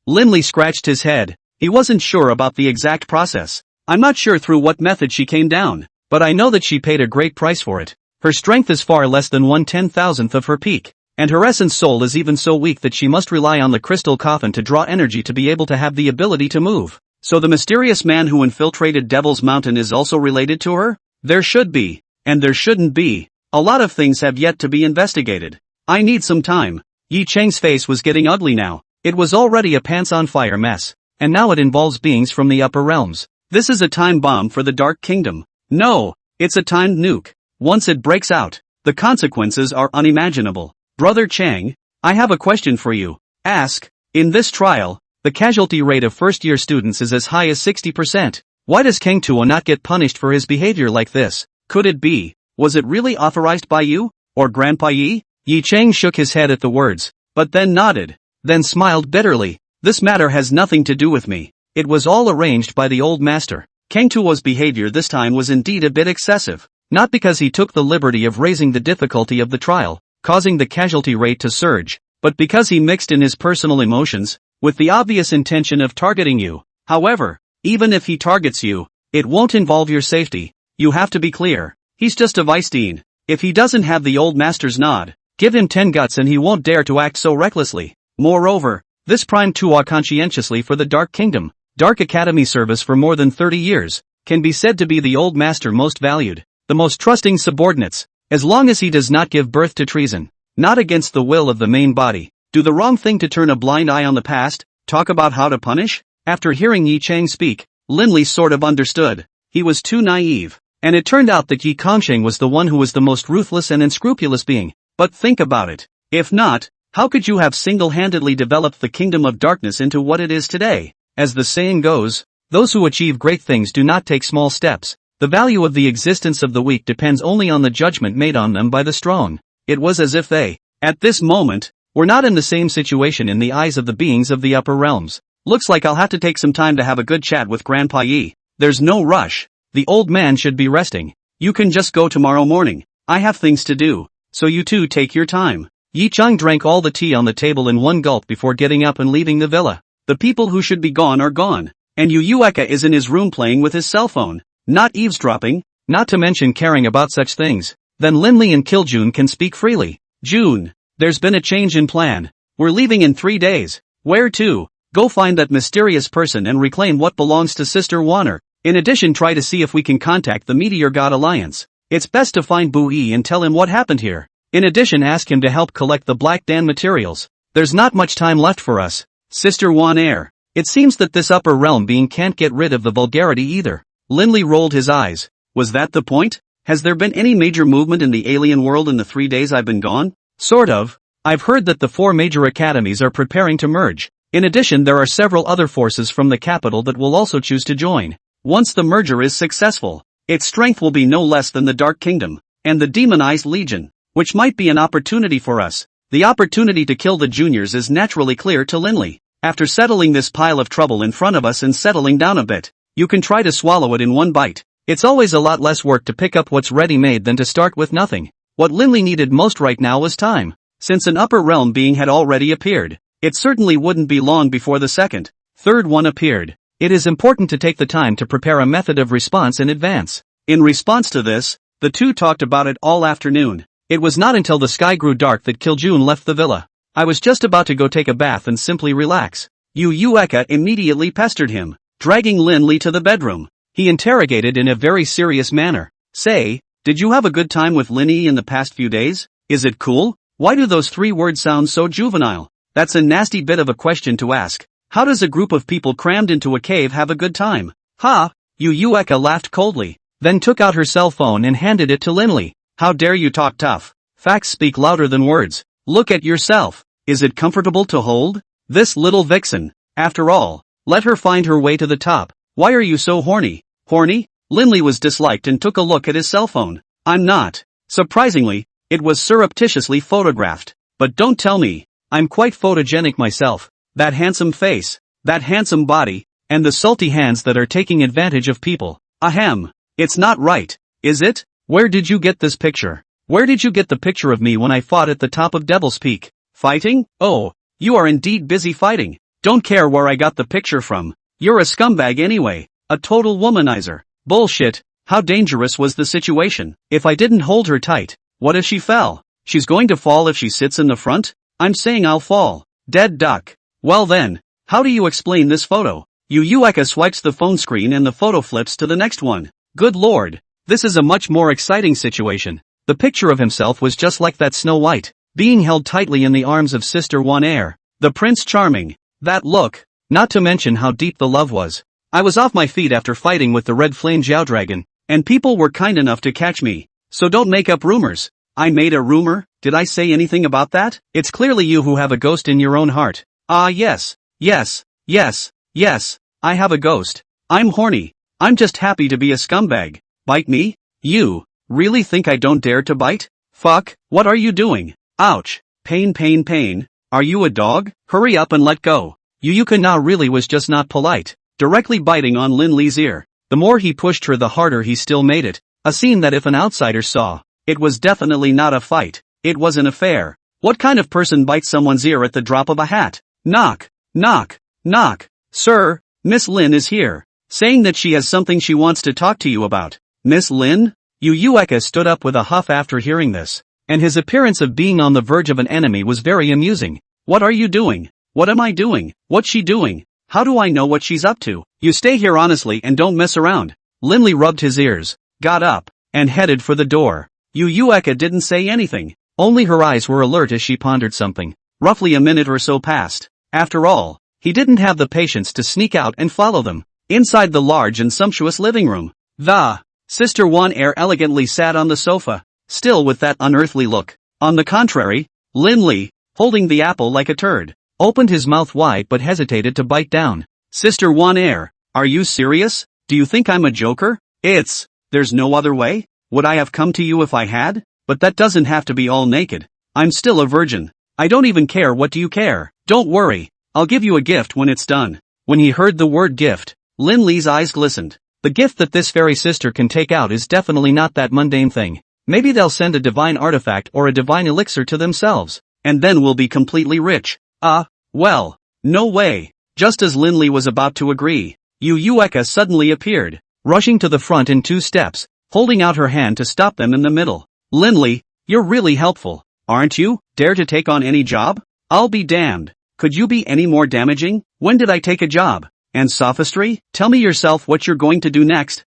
Linley scratched his head. He wasn't sure about the exact process. I'm not sure through what method she came down, but I know that she paid a great price for it. Her strength is far less than 1/10,000th of her peak, and her essence soul is even so weak that she must rely on the crystal coffin to draw energy to be able to have the ability to move. So the mysterious man who infiltrated Devil's Mountain is also related to her? There should be, and there shouldn't be. A lot of things have yet to be investigated. I need some time. Yi Cheng's face was getting ugly now. It was already a pants-on-fire mess, and now it involves beings from the upper realms. This is a time bomb for the Dark Kingdom. No, it's a timed nuke. Once it breaks out, the consequences are unimaginable. Brother Chang, I have a question for you. Ask. In this trial, the casualty rate of first-year students is as high as 60%. Why does Kang Tuo not get punished for his behavior like this? Could it be, was it really authorized by you, or Grandpa Yi? Yi Cheng shook his head at the words, but then nodded, then smiled bitterly. This matter has nothing to do with me. It was all arranged by the old master. Kang Tuo's behavior this time was indeed a bit excessive, not because he took the liberty of raising the difficulty of the trial, causing the casualty rate to surge, but because he mixed in his personal emotions, with the obvious intention of targeting you. However, even if he targets you, it won't involve your safety. You have to be clear. He's just a vice dean. If he doesn't have the old master's nod, give him 10 guts and he won't dare to act so recklessly. Moreover, this Prime Tuo conscientiously for the Dark Kingdom, Dark Academy service for more than 30 years, can be said to be the old master most valued, the most trusting subordinates, as long as he does not give birth to treason, not against the will of the main body, do the wrong thing to turn a blind eye on the past, talk about how to punish? After hearing Yi Cheng speak, Linley sort of understood. He was too naive, and it turned out that Yi Kongsheng was the one who was the most ruthless and unscrupulous being. But think about it. If not, how could you have single-handedly developed the Kingdom of Darkness into what it is today? As the saying goes, those who achieve great things do not take small steps. The value of the existence of the weak depends only on the judgment made on them by the strong. It was as if they, at this moment, were not in the same situation in the eyes of the beings of the upper realms. Looks like I'll have to take some time to have a good chat with Grandpa Yi. There's no rush. The old man should be resting. You can just go tomorrow morning. I have things to do, so you two take your time. Yi Cheng drank all the tea on the table in one gulp before getting up and leaving the villa. The people who should be gone are gone, and Yu Yueka is in his room playing with his cell phone, not eavesdropping, not to mention caring about such things. Then Linley and Kiljun can speak freely. June, there's been a change in plan. We're leaving in 3 days. Where to? Go find that mysterious person and reclaim what belongs to Sister Wanner. In addition, try to see if we can contact the Meteor God Alliance. It's best to find Bu Yi and tell him what happened here. In addition, ask him to help collect the Black Dan materials. There's not much time left for us. Sister Wan Er. It seems that this upper realm being can't get rid of the vulgarity either. Linley rolled his eyes. Was that the point? Has there been any major movement in the alien world in the 3 days I've been gone? Sort of. I've heard that the 4 major academies are preparing to merge. In addition, there are several other forces from the capital that will also choose to join. Once the merger is successful, its strength will be no less than the Dark Kingdom, and the Demonized Legion, which might be an opportunity for us. The opportunity to kill the juniors is naturally clear to Linley. After settling this pile of trouble in front of us and settling down a bit, you can try to swallow it in one bite. It's always a lot less work to pick up what's ready-made than to start with nothing. What Linley needed most right now was time. Since an upper realm being had already appeared, it certainly wouldn't be long before the second, third one appeared. It is important to take the time to prepare a method of response in advance. In response to this, the two talked about it all afternoon. It was not until the sky grew dark that Kiljun left the villa. I was just about to go take a bath and simply relax. Yu Yueka immediately pestered him, dragging Linley to the bedroom. He interrogated in a very serious manner. Say, did you have a good time with Linny in the past few days? Is it cool? Why do those 3 words sound so juvenile? That's a nasty bit of a question to ask. How does a group of people crammed into a cave have a good time? Ha! Yu Yueka laughed coldly, then took out her cell phone and handed it to Linley. How dare you talk tough? Facts speak louder than words. Look at yourself. Is it comfortable to hold? This little vixen. After all, let her find her way to the top. Why are you so horny? Horny? Linley was disliked and took a look at his cell phone. I'm not. Surprisingly, it was surreptitiously photographed. But don't tell me. I'm quite photogenic myself. That handsome face, that handsome body, and the salty hands that are taking advantage of people. Ahem. It's not right, is it? Where did you get this picture? Where did you get the picture of me when I fought at the top of Devil's Peak? Fighting? Oh, you are indeed busy fighting. Don't care where I got the picture from. You're a scumbag anyway. A total womanizer. Bullshit. How dangerous was the situation? If I didn't hold her tight, what if she fell? She's going to fall if she sits in the front? I'm saying I'll fall. Dead duck. Well then, how do you explain this photo? Yu Yueka swipes the phone screen and the photo flips to the next one. Good lord. This is a much more exciting situation. The picture of himself was just like that Snow White, being held tightly in the arms of Sister One Air, the Prince Charming. That look, not to mention how deep the love was. I was off my feet after fighting with the Red Flame Jiao Dragon, and people were kind enough to catch me. So don't make up rumors. I made a rumor? Did I say anything about that? It's clearly you who have a ghost in your own heart. Ah yes, yes, yes, yes, I have a ghost. I'm horny. I'm just happy to be a scumbag. Bite me? You really think I don't dare to bite? Fuck, what are you doing? Ouch. Pain, pain, pain. Are you a dog? Hurry up and let go. Yu Yueka now really was just not polite, directly biting on Linley's ear. The more he pushed her, the harder he still made it. A scene that if an outsider saw, it was definitely not a fight. It was an affair. What kind of person bites someone's ear at the drop of a hat? Knock, knock, knock. Sir, Miss Lin is here, saying that she has something she wants to talk to you about. Miss Lin? Yu Yueka stood up with a huff after hearing this, and his appearance of being on the verge of an enemy was very amusing. What are you doing? What am I doing? What's she doing? How do I know what she's up to? You stay here honestly and don't mess around. Linley rubbed his ears, got up, and headed for the door. Yu Yueka didn't say anything, only her eyes were alert as she pondered something. Roughly a minute or so passed. After all, he didn't have the patience to sneak out and follow them. Inside the large and sumptuous living room, the Sister One Air elegantly sat on the sofa, still with that unearthly look. On the contrary, Linley, holding the apple like a turd, opened his mouth wide but hesitated to bite down. Sister One Air, are you serious? Do you think I'm a joker? There's no other way? Would I have come to you if I had? But that doesn't have to be all naked. I'm still a virgin. I don't even care. What do you care? Don't worry. I'll give you a gift when it's done. When he heard the word gift, Linley's eyes glistened. The gift that this fairy sister can take out is definitely not that mundane thing. Maybe they'll send a divine artifact or a divine elixir to themselves, and then we'll be completely rich. Well, no way. Just as Linley was about to agree, Yu Yueka suddenly appeared, rushing to the front in 2 steps, holding out her hand to stop them in the middle. Linley, you're really helpful, aren't you? Dare to take on any job? I'll be damned. Could you be any more damaging? When did I take a job? And sophistry? Tell me yourself what you're going to do next.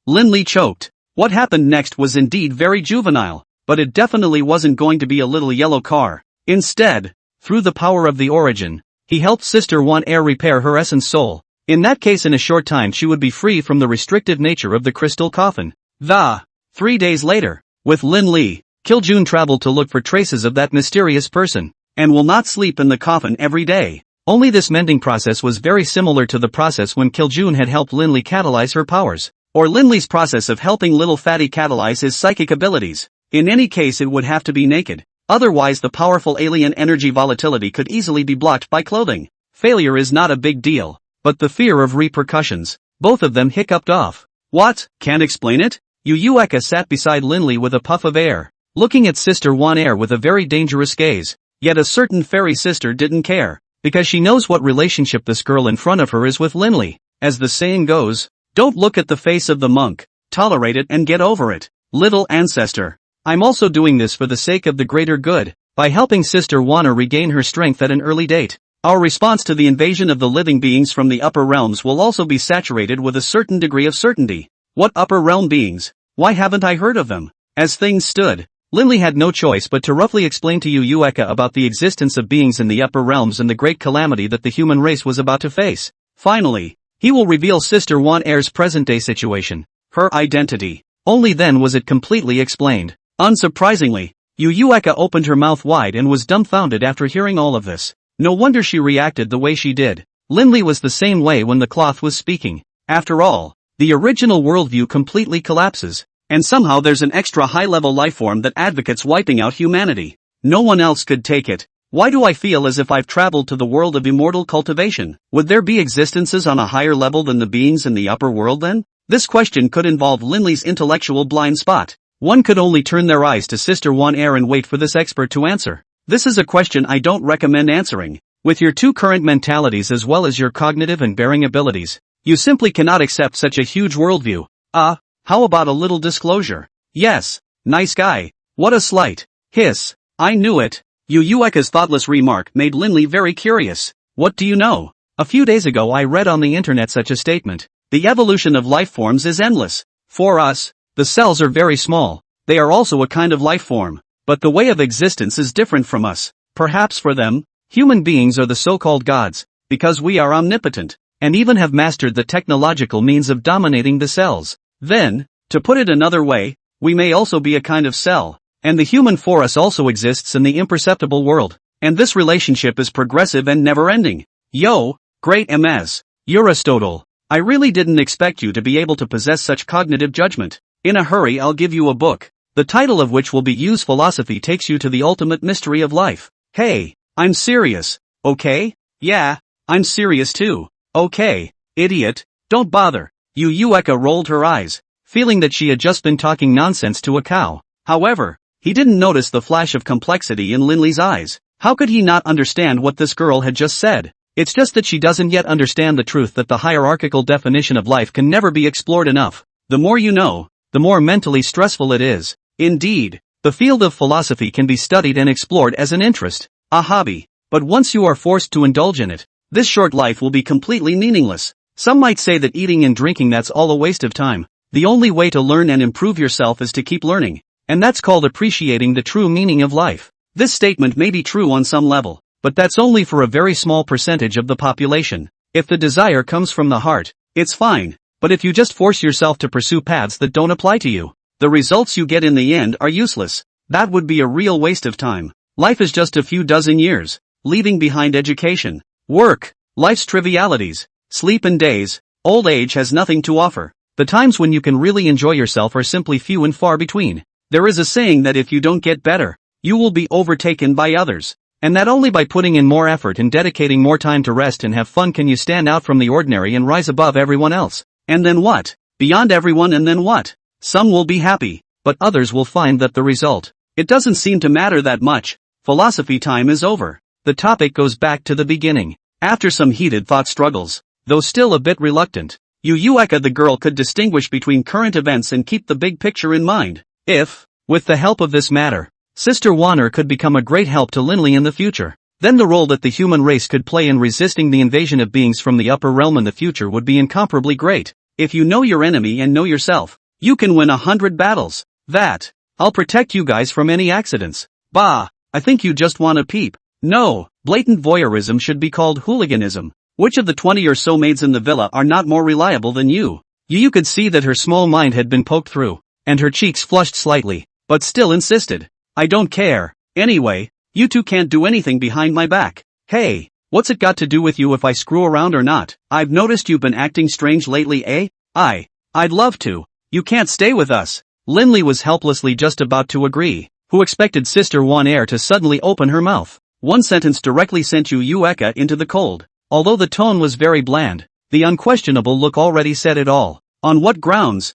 Linley choked. What happened next was indeed very juvenile, but it definitely wasn't going to be a little yellow car. Instead, through the power of the origin, he helped Sister One Air repair her essence soul. In that case, in a short time she would be free from the restrictive nature of the crystal coffin. 3 days later, with Linley, Kiljun traveled to look for traces of that mysterious person, and will not sleep in the coffin every day. Only this mending process was very similar to the process when Kiljun had helped Linley catalyze her powers, or Linley's process of helping little fatty catalyze his psychic abilities. In any case it would have to be naked, otherwise the powerful alien energy volatility could easily be blocked by clothing. Failure is not a big deal, but the fear of repercussions. Both of them hiccuped off. What? Can't explain it? Yu Eka sat beside Linley with a puff of air, looking at Sister Wan Air with a very dangerous gaze. Yet a certain fairy sister didn't care, because she knows what relationship this girl in front of her is with Linley. As the saying goes, don't look at the face of the monk, tolerate it and get over it. Little ancestor. I'm also doing this for the sake of the greater good, by helping Sister Wana regain her strength at an early date. Our response to the invasion of the living beings from the upper realms will also be saturated with a certain degree of certainty. What upper realm beings? Why haven't I heard of them? As things stood, Linley had no choice but to roughly explain to Yu Eka about the existence of beings in the upper realms and the great calamity that the human race was about to face. Finally, he will reveal Sister Wan Air's present-day situation, her identity. Only then was it completely explained. Unsurprisingly, Yu Eka opened her mouth wide and was dumbfounded after hearing all of this. No wonder she reacted the way she did. Linley was the same way when the cloth was speaking. After all, the original worldview completely collapses. And somehow there's an extra high-level lifeform that advocates wiping out humanity. No one else could take it. Why do I feel as if I've traveled to the world of immortal cultivation? Would there be existences on a higher level than the beings in the upper world then? This question could involve Linley's intellectual blind spot. One could only turn their eyes to Sister Wan Air and wait for this expert to answer. This is a question I don't recommend answering. With your two current mentalities as well as your cognitive and bearing abilities, you simply cannot accept such a huge worldview. How about a little disclosure? Yes, nice guy. What a slight. Hiss. I knew it. Yu Eka's thoughtless remark made Linley very curious. What do you know? A few days ago I read on the internet such a statement. The evolution of life forms is endless. For us, the cells are very small. They are also a kind of life form. But the way of existence is different from us. Perhaps for them, human beings are the so-called gods, because we are omnipotent, and even have mastered the technological means of dominating the cells. Then, to put it another way, we may also be a kind of cell, and the human for us also exists in the imperceptible world, and this relationship is progressive and never-ending. Yo, great MS. Aristotle. I really didn't expect you to be able to possess such cognitive judgment. In a hurry I'll give you a book, the title of which will be Use Philosophy Takes You to the Ultimate Mystery of Life. Hey, I'm serious, okay? Yeah, I'm serious too. Okay, idiot, don't bother. Yu Eka rolled her eyes, feeling that she had just been talking nonsense to a cow. However, he didn't notice the flash of complexity in Linley's eyes. How could he not understand what this girl had just said? It's just that she doesn't yet understand the truth that the hierarchical definition of life can never be explored enough. The more you know, the more mentally stressful it is. Indeed, the field of philosophy can be studied and explored as an interest, a hobby, but once you are forced to indulge in it, this short life will be completely meaningless. Some might say that eating and drinking that's all a waste of time. The only way to learn and improve yourself is to keep learning, and that's called appreciating the true meaning of life. This statement may be true on some level, but that's only for a very small percentage of the population. If the desire comes from the heart, it's fine, but if you just force yourself to pursue paths that don't apply to you, the results you get in the end are useless. That would be a real waste of time. Life is just a few dozen years, leaving behind education, work, life's trivialities, sleep and days. Old age has nothing to offer. The times when you can really enjoy yourself are simply few and far between. There is a saying that if you don't get better, you will be overtaken by others. And that only by putting in more effort and dedicating more time to rest and have fun can you stand out from the ordinary and rise above everyone else. And then what? Beyond everyone, and then what? Some will be happy, but others will find that the result, it doesn't seem to matter that much. Philosophy time is over. The topic goes back to the beginning. After some heated thought struggles, though still a bit reluctant, Yu Eka the girl could distinguish between current events and keep the big picture in mind. If, with the help of this matter, Sister Wanner could become a great help to Linley in the future, then the role that the human race could play in resisting the invasion of beings from the upper realm in the future would be incomparably great. If you know your enemy and know yourself, you can win 100 battles. I'll protect you guys from any accidents. Bah, I think you just want to peep. No, blatant voyeurism should be called hooliganism. Which of the 20 or so maids in the villa are not more reliable than you? You could see that her small mind had been poked through, and her cheeks flushed slightly, but still insisted. I don't care. Anyway, you two can't do anything behind my back. Hey, what's it got to do with you if I screw around or not? I've noticed you've been acting strange lately, eh? I'd love to. You can't stay with us. Linley was helplessly just about to agree. Who expected Sister Wan Air to suddenly open her mouth? One sentence directly sent Yu Eka into the cold. Although the tone was very bland, the unquestionable look already said it all. On what grounds?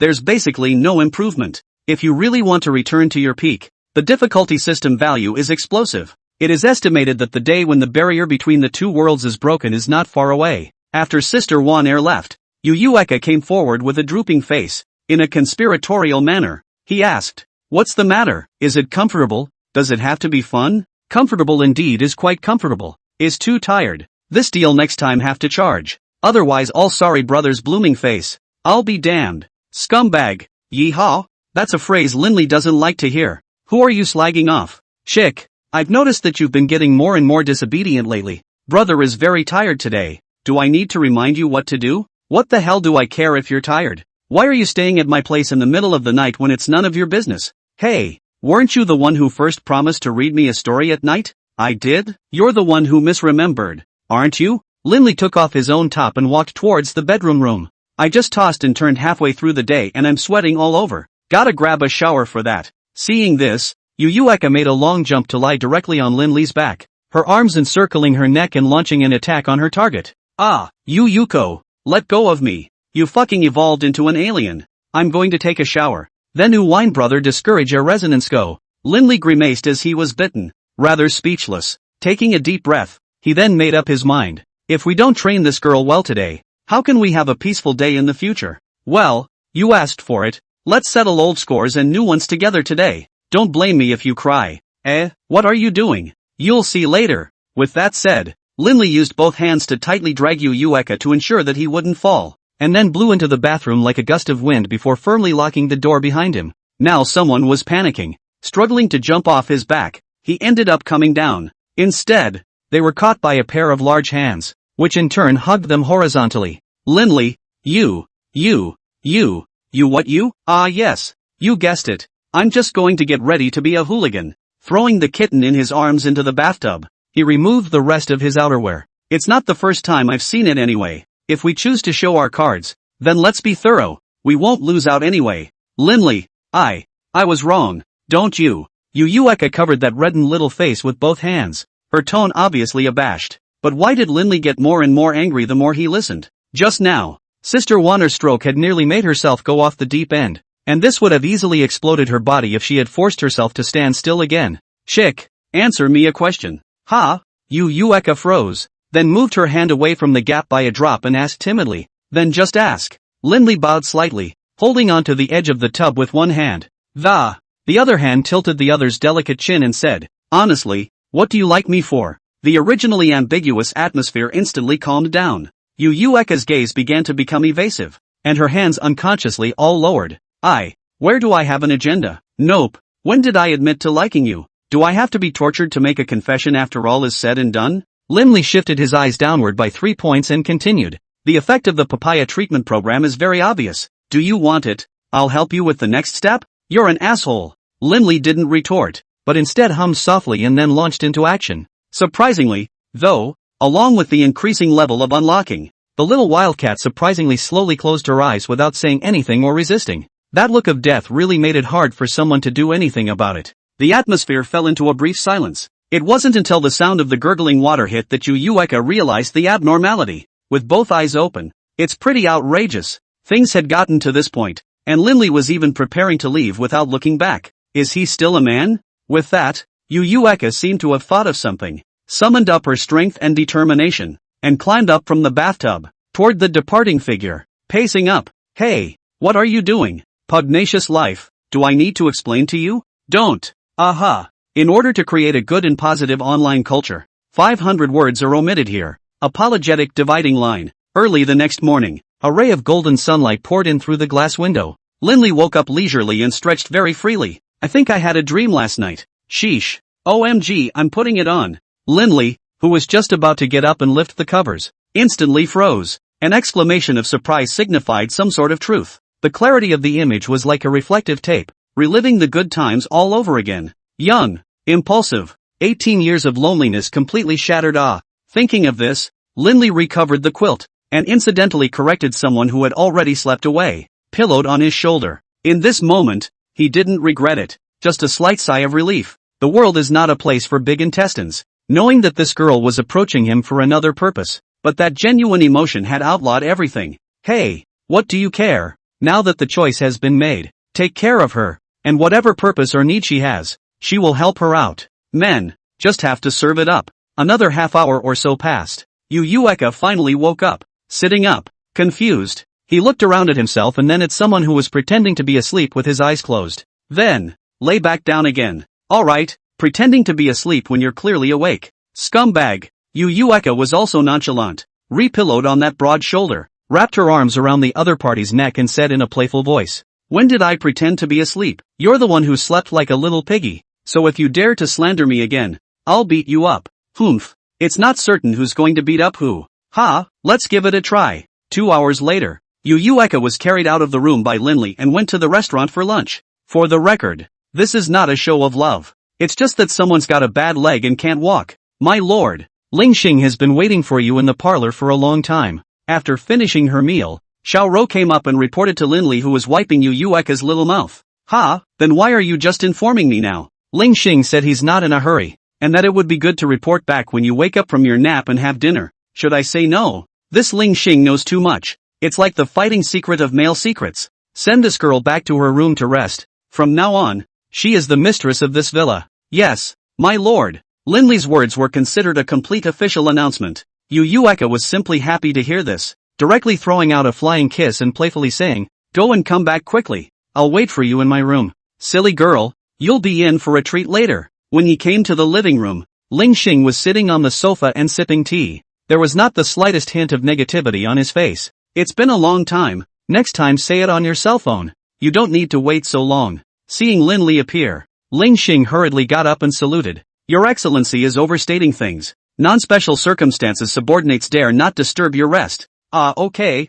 there's basically no improvement. If you really want to return to your peak, the difficulty system value is explosive. It is estimated that the day when the barrier between the two worlds is broken is not far away. After Sister Wan Air left, Yu Eka came forward with a drooping face. In a conspiratorial manner, he asked, "What's the matter? Is it comfortable? Does it have to be fun?" "Comfortable indeed is quite comfortable. Is too tired. This deal next time have to charge. Otherwise all sorry brothers blooming face. I'll be damned. Scumbag. Yeehaw." That's a phrase Linley doesn't like to hear. Who are you slagging off? Chick, I've noticed that you've been getting more and more disobedient lately. Brother is very tired today. Do I need to remind you what to do? What the hell do I care if you're tired? Why are you staying at my place in the middle of the night when it's none of your business? Hey, weren't you the one who first promised to read me a story at night? I did? You're the one who misremembered, aren't you? Linley took off his own top and walked towards the bedroom room. I just tossed and turned halfway through the day and I'm sweating all over. Gotta grab a shower for that. Seeing this, Yu Eka made a long jump to lie directly on Linley's back, her arms encircling her neck and launching an attack on her target. Ah, you Yuko, let go of me. You fucking evolved into an alien. I'm going to take a shower. Then who wine brother discourage a resonance go. Linley grimaced as he was bitten, rather speechless. Taking a deep breath, he then made up his mind. If we don't train this girl well today, how can we have a peaceful day in the future? Well, you asked for it. Let's settle old scores and new ones together today. Don't blame me if you cry. What are you doing? You'll see later. With that said, Linley used both hands to tightly drag Yu Eka to ensure that he wouldn't fall, and then blew into the bathroom like a gust of wind before firmly locking the door behind him. Now someone was panicking. Struggling to jump off his back, he ended up coming down. Instead, they were caught by a pair of large hands, which in turn hugged them horizontally. Linley, you what you? Ah yes, you guessed it. I'm just going to get ready to be a hooligan. Throwing the kitten in his arms into the bathtub, he removed the rest of his outerwear. It's not the first time I've seen it anyway. If we choose to show our cards, then let's be thorough. We won't lose out anyway. Linley, I was wrong. Don't you? Yu Eka covered that reddened little face with both hands, her tone obviously abashed. But why did Linley get more and more angry the more he listened? Just now, Sister Wanner's stroke had nearly made herself go off the deep end, and this would have easily exploded her body if she had forced herself to stand still again. Chick, answer me a question. Ha? Yu Eka froze, then moved her hand away from the gap by a drop and asked timidly, then just ask. Linley bowed slightly, holding onto the edge of the tub with one hand. The other hand tilted the other's delicate chin and said, honestly, what do you like me for? The originally ambiguous atmosphere instantly calmed down. Yu Eka's gaze began to become evasive, and her hands unconsciously all lowered. Where do I have an agenda? Nope. When did I admit to liking you? Do I have to be tortured to make a confession after all is said and done? Linley shifted his eyes downward by 3 points and continued. The effect of the papaya treatment program is very obvious. Do you want it? I'll help you with the next step? You're an asshole. Linley didn't retort, but instead hummed softly and then launched into action. Surprisingly, though, along with the increasing level of unlocking, the little wildcat surprisingly slowly closed her eyes without saying anything or resisting. That look of death really made it hard for someone to do anything about it. The atmosphere fell into a brief silence. It wasn't until the sound of the gurgling water hit that Yu Eka realized the abnormality. With both eyes open, it's pretty outrageous. Things had gotten to this point, and Linley was even preparing to leave without looking back. Is he still a man? With that, Yu Eka seemed to have thought of something, summoned up her strength and determination, and climbed up from the bathtub, toward the departing figure, pacing up. Hey, what are you doing? Pugnacious life, do I need to explain to you? Don't. Aha. In order to create a good and positive online culture, 500 words are omitted here. Apologetic dividing line. Early the next morning, a ray of golden sunlight poured in through the glass window. Linley woke up leisurely and stretched very freely. I think I had a dream last night. Sheesh. OMG, I'm putting it on. Linley, who was just about to get up and lift the covers, instantly froze. An exclamation of surprise signified some sort of truth. The clarity of the image was like a reflective tape, reliving the good times all over again. Young, impulsive, 18 years of loneliness completely shattered. Thinking of this, Linley recovered the quilt, and incidentally corrected someone who had already slept away, pillowed on his shoulder. In this moment, he didn't regret it, just a slight sigh of relief. The world is not a place for big intestines. Knowing that this girl was approaching him for another purpose, but that genuine emotion had outlawed everything. Hey, what do you care? Now that the choice has been made, take care of her, and whatever purpose or need she has, she will help her out. Men, just have to serve it up. Another half hour or so passed. Yu Eka finally woke up, sitting up, confused. He looked around at himself and then at someone who was pretending to be asleep with his eyes closed. Then, lay back down again. Alright, pretending to be asleep when you're clearly awake. Scumbag. Yu Eka was also nonchalant, re-pillowed on that broad shoulder, wrapped her arms around the other party's neck and said in a playful voice, "When did I pretend to be asleep? You're the one who slept like a little piggy, so if you dare to slander me again, I'll beat you up." Humph. It's not certain who's going to beat up who. Ha, let's give it a try. 2 hours later, Yu Eka was carried out of the room by Linley and went to the restaurant for lunch. For the record, this is not a show of love. It's just that someone's got a bad leg and can't walk. My lord, Ling Xing has been waiting for you in the parlor for a long time. After finishing her meal, Xiao Rou came up and reported to Linley, who was wiping Yu Eka's little mouth. Ha, then why are you just informing me now? Ling Xing said he's not in a hurry, and that it would be good to report back when you wake up from your nap and have dinner. Should I say no? This Ling Xing knows too much. It's like the fighting secret of male secrets. Send this girl back to her room to rest. From now on, she is the mistress of this villa. Yes, my lord. Linley's words were considered a complete official announcement. Yu Eka was simply happy to hear this, directly throwing out a flying kiss and playfully saying, "Go and come back quickly. I'll wait for you in my room. Silly girl, you'll be in for a treat later." When he came to the living room, Ling Xing was sitting on the sofa and sipping tea. There was not the slightest hint of negativity on his face. "It's been a long time. Next time say it on your cell phone. You don't need to wait so long." Seeing Linley appear, Ling Xing hurriedly got up and saluted. "Your Excellency is overstating things. Non-special circumstances subordinates dare not disturb your rest." Okay,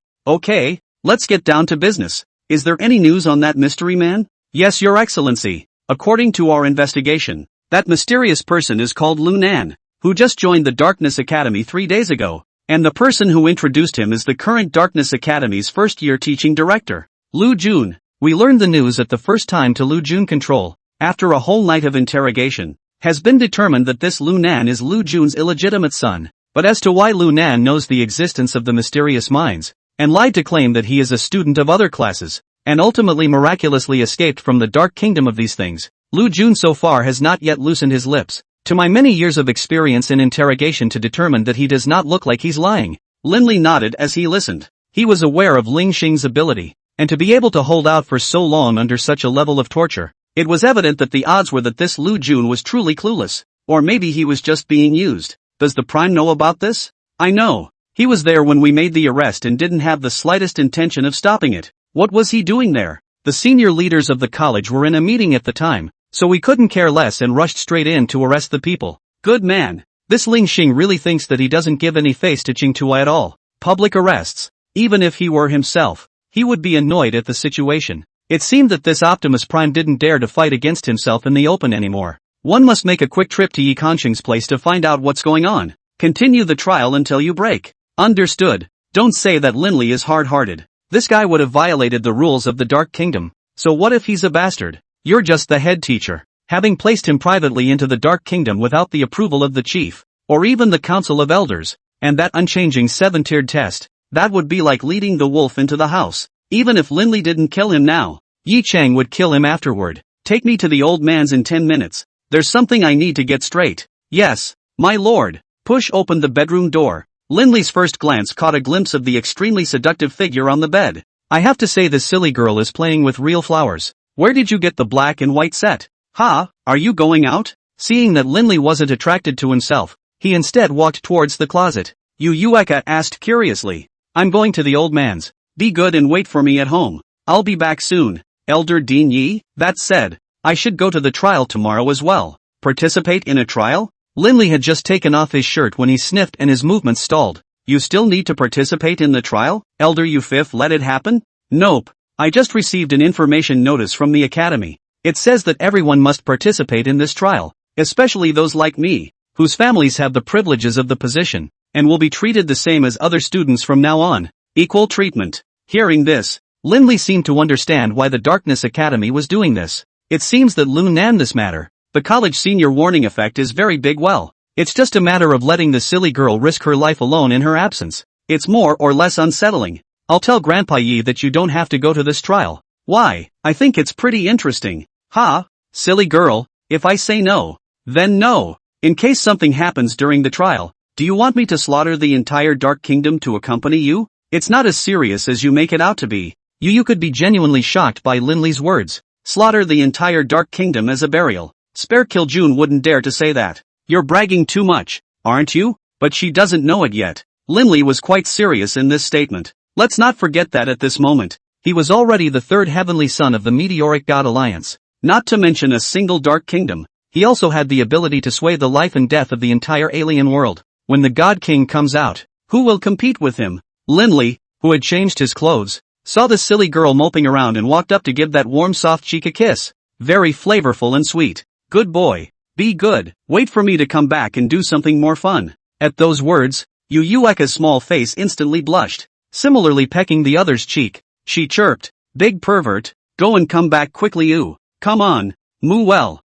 let's get down to business. Is there any news on that mystery man? Yes, Your Excellency. According to our investigation, that mysterious person is called Lu Nan, who just joined the Darkness Academy 3 days ago, and the person who introduced him is the current Darkness Academy's first-year teaching director, Lu Jun. We learned the news at the first time to Lu Jun control, after a whole night of interrogation. Has been determined that this Lu Nan is Lu Jun's illegitimate son, but as to why Lu Nan knows the existence of the mysterious mines, and lied to claim that he is a student of other classes, and ultimately miraculously escaped from the dark kingdom of these things, Lu Jun so far has not yet loosened his lips, to my many years of experience in interrogation, to determine that he does not look like he's lying. Linley nodded as he listened. He was aware of Ling Xing's ability, and to be able to hold out for so long under such a level of torture. It was evident that the odds were that this Lu Jun was truly clueless, or maybe he was just being used. Does the Prime know about this? I know. He was there when we made the arrest and didn't have the slightest intention of stopping it. What was he doing there? The senior leaders of the college were in a meeting at the time, so we couldn't care less and rushed straight in to arrest the people. Good man. This Ling Xing really thinks that he doesn't give any face to Qingtuo at all. Public arrests. Even if he were himself, he would be annoyed at the situation. It seemed that this Optimus Prime didn't dare to fight against himself in the open anymore. One must make a quick trip to Yi Kanxing's place to find out what's going on. Continue the trial until you break. Understood. Don't say that Linley is hard-hearted. This guy would have violated the rules of the Dark Kingdom. So what if he's a bastard? You're just the head teacher. Having placed him privately into the Dark Kingdom without the approval of the chief, or even the Council of Elders, and that unchanging 7-tiered test, that would be like leading the wolf into the house. Even if Linley didn't kill him now, Yi Chang would kill him afterward. Take me to the old man's in 10 minutes. There's something I need to get straight. Yes, my lord. Push opened the bedroom door. Linley's first glance caught a glimpse of the extremely seductive figure on the bed. I have to say this silly girl is playing with real flowers. Where did you get the black and white set? Ha, are you going out? Seeing that Linley wasn't attracted to himself, he instead walked towards the closet. Yu Eka asked curiously. I'm going to the old man's. Be good and wait for me at home. I'll be back soon. Elder Dean Yi, that said, I should go to the trial tomorrow as well. Participate in a trial? Linley had just taken off his shirt when he sniffed and his movements stalled. You still need to participate in the trial? Elder Yu Fifth let it happen? Nope. I just received an information notice from the academy. It says that everyone must participate in this trial, especially those like me, whose families have the privileges of the position, and will be treated the same as other students from now on. Equal treatment. Hearing this, Linley seemed to understand why the Darkness Academy was doing this. It seems that Lu Nan this matter. The college senior warning effect is very big. Well, it's just a matter of letting the silly girl risk her life alone in her absence. It's more or less unsettling. I'll tell Grandpa Yi that you don't have to go to this trial. Why? I think it's pretty interesting. Ha? Silly girl, if I say no, then no. In case something happens during the trial, do you want me to slaughter the entire Dark Kingdom to accompany you? It's not as serious as you make it out to be. You could be genuinely shocked by Linley's words. Slaughter the entire Dark Kingdom as a burial. Spare Kiljun wouldn't dare to say that. You're bragging too much, aren't you? But she doesn't know it yet. Linley was quite serious in this statement. Let's not forget that at this moment, he was already the third heavenly son of the Meteoric God Alliance. Not to mention a single Dark Kingdom, he also had the ability to sway the life and death of the entire alien world. When the God King comes out, who will compete with him? Linley, who had changed his clothes, saw the silly girl moping around and walked up to give that warm soft cheek a kiss. Very flavorful and sweet. Good boy. Be good. Wait for me to come back and do something more fun. At those words, Yueka's small face instantly blushed. Similarly pecking the other's cheek, she chirped, big pervert, go and come back quickly come on, moo well,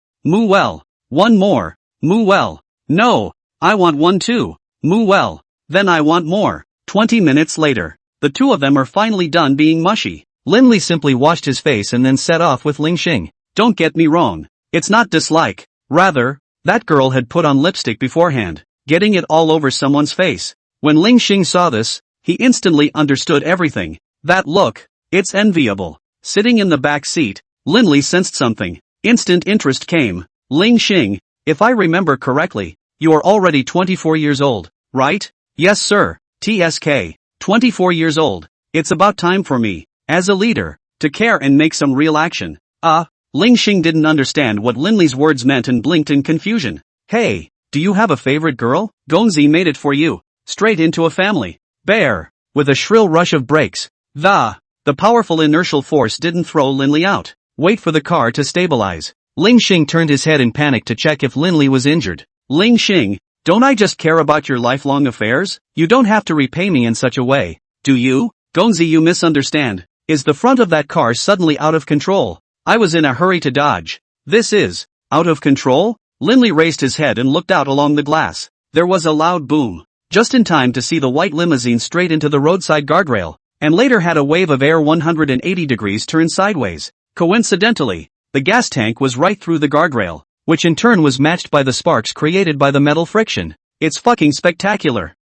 one more, moo well, no, I want one too, moo well, then I want more. 20 minutes later, the two of them are finally done being mushy. Linley simply washed his face and then set off with Ling Xing. Don't get me wrong, it's not dislike, rather, that girl had put on lipstick beforehand, getting it all over someone's face. When Ling Xing saw this, he instantly understood everything. That look, it's enviable. Sitting in the back seat, Linley sensed something. Instant interest came. Ling Xing, if I remember correctly, you are already 24 years old, right? Yes sir, TSK, 24 years old. It's about time for me, as a leader, to care and make some real action. Ling Xing didn't understand what Linley's words meant and blinked in confusion. Hey, do you have a favorite girl? Gonzi made it for you. Straight into a family. Bear. With a shrill rush of brakes. The powerful inertial force didn't throw Linley out. Wait for the car to stabilize. Ling Xing turned his head in panic to check if Linley was injured. Ling Xing, don't I just care about your lifelong affairs? You don't have to repay me in such a way, do you? Gonzi, you misunderstand. Is the front of that car suddenly out of control? I was in a hurry to dodge. This is out of control? Linley raised his head and looked out along the glass. There was a loud boom. Just in time to see the white limousine straight into the roadside guardrail, and later had a wave of air 180 degrees turn sideways. Coincidentally, the gas tank was right through the guardrail, which in turn was matched by the sparks created by the metal friction. It's fucking spectacular.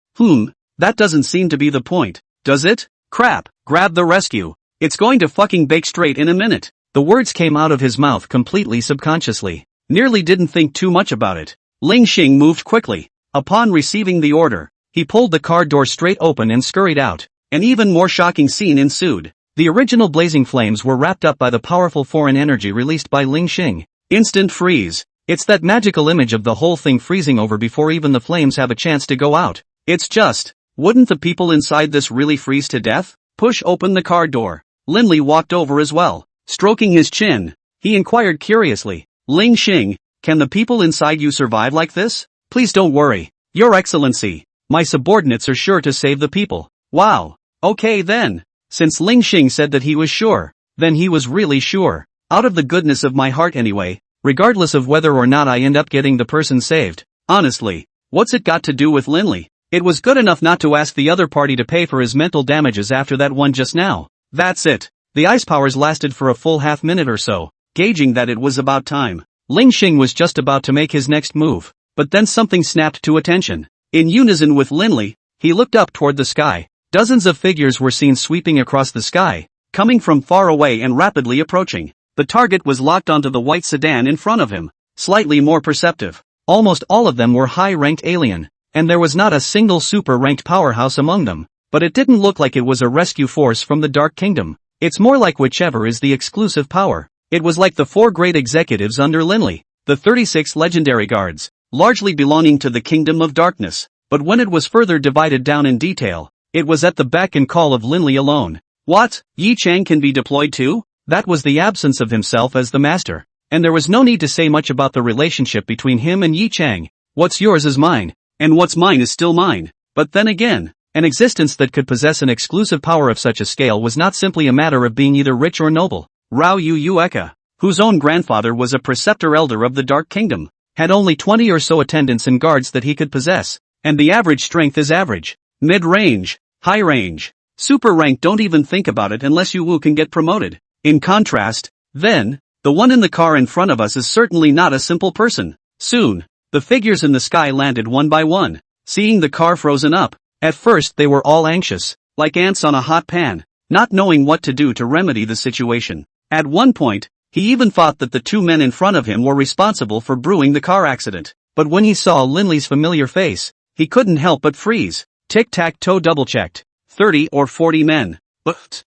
That doesn't seem to be the point, does it? Crap, grab the rescue. It's going to fucking bake straight in a minute. The words came out of his mouth completely subconsciously. Nearly didn't think too much about it. Ling Xing moved quickly. Upon receiving the order, he pulled the car door straight open and scurried out. An even more shocking scene ensued. The original blazing flames were wrapped up by the powerful foreign energy released by Ling Xing. Instant freeze. It's that magical image of the whole thing freezing over before even the flames have a chance to go out. It's just, wouldn't the people inside this really freeze to death? Push open the car door. Linley walked over as well. Stroking his chin, he inquired curiously, Ling Xing, can the people inside you survive like this? Please don't worry, Your Excellency. My subordinates are sure to save the people. Wow. Okay then. Since Ling Xing said that he was sure, then he was really sure. Out of the goodness of my heart anyway, regardless of whether or not I end up getting the person saved. Honestly, what's it got to do with Linley? It was good enough not to ask the other party to pay for his mental damages after that one just now. That's it. The ice powers lasted for a full half minute or so, gauging that it was about time. Ling Xing was just about to make his next move, but then something snapped to attention. In unison with Linley, he looked up toward the sky. Dozens of figures were seen sweeping across the sky, coming from far away and rapidly approaching. The target was locked onto the white sedan in front of him, slightly more perceptive. Almost all of them were high-ranked alien, and there was not a single super-ranked powerhouse among them, but it didn't look like it was a rescue force from the Dark Kingdom. It's more like whichever is the exclusive power. It was like the 4 great executives under Linley, the 36 legendary guards, largely belonging to the Kingdom of Darkness, but when it was further divided down in detail, it was at the beck and call of Linley alone. What? Yi Chang can be deployed too? That was the absence of himself as the master, and there was no need to say much about the relationship between him and Yi Chang. What's yours is mine, and what's mine is still mine. But then again, an existence that could possess an exclusive power of such a scale was not simply a matter of being either rich or noble. Rao Yueka, whose own grandfather was a preceptor elder of the Dark Kingdom, had only 20 or so attendants and guards that he could possess, and the average strength is average, mid-range, high-range. Super rank don't even think about it unless you woo can get promoted. In contrast, then, the one in the car in front of us is certainly not a simple person. Soon, the figures in the sky landed one by one, seeing the car frozen up. At first they were all anxious, like ants on a hot pan, not knowing what to do to remedy the situation. At one point, he even thought that the two men in front of him were responsible for brewing the car accident. But when he saw Linley's familiar face, he couldn't help but freeze. Tic-tac-toe double-checked. 30 or 40 men. But,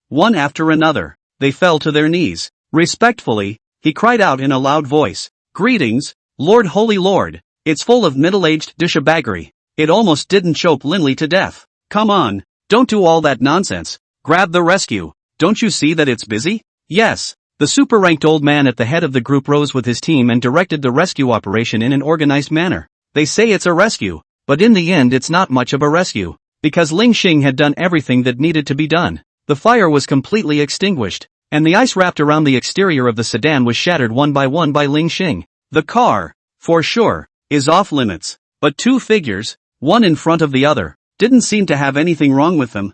one after another, they fell to their knees. Respectfully, he cried out in a loud voice. Greetings, Lord Holy Lord. It's full of middle-aged dishabaggery. It almost didn't choke Linley to death. Come on, don't do all that nonsense. Grab the rescue. Don't you see that it's busy? Yes. The super-ranked old man at the head of the group rose with his team and directed the rescue operation in an organized manner. They say it's a rescue, but in the end it's not much of a rescue, because Ling Xing had done everything that needed to be done. The fire was completely extinguished, and the ice wrapped around the exterior of the sedan was shattered one by Ling Xing. The car, for sure, is off limits, but two figures, one in front of the other, didn't seem to have anything wrong with them.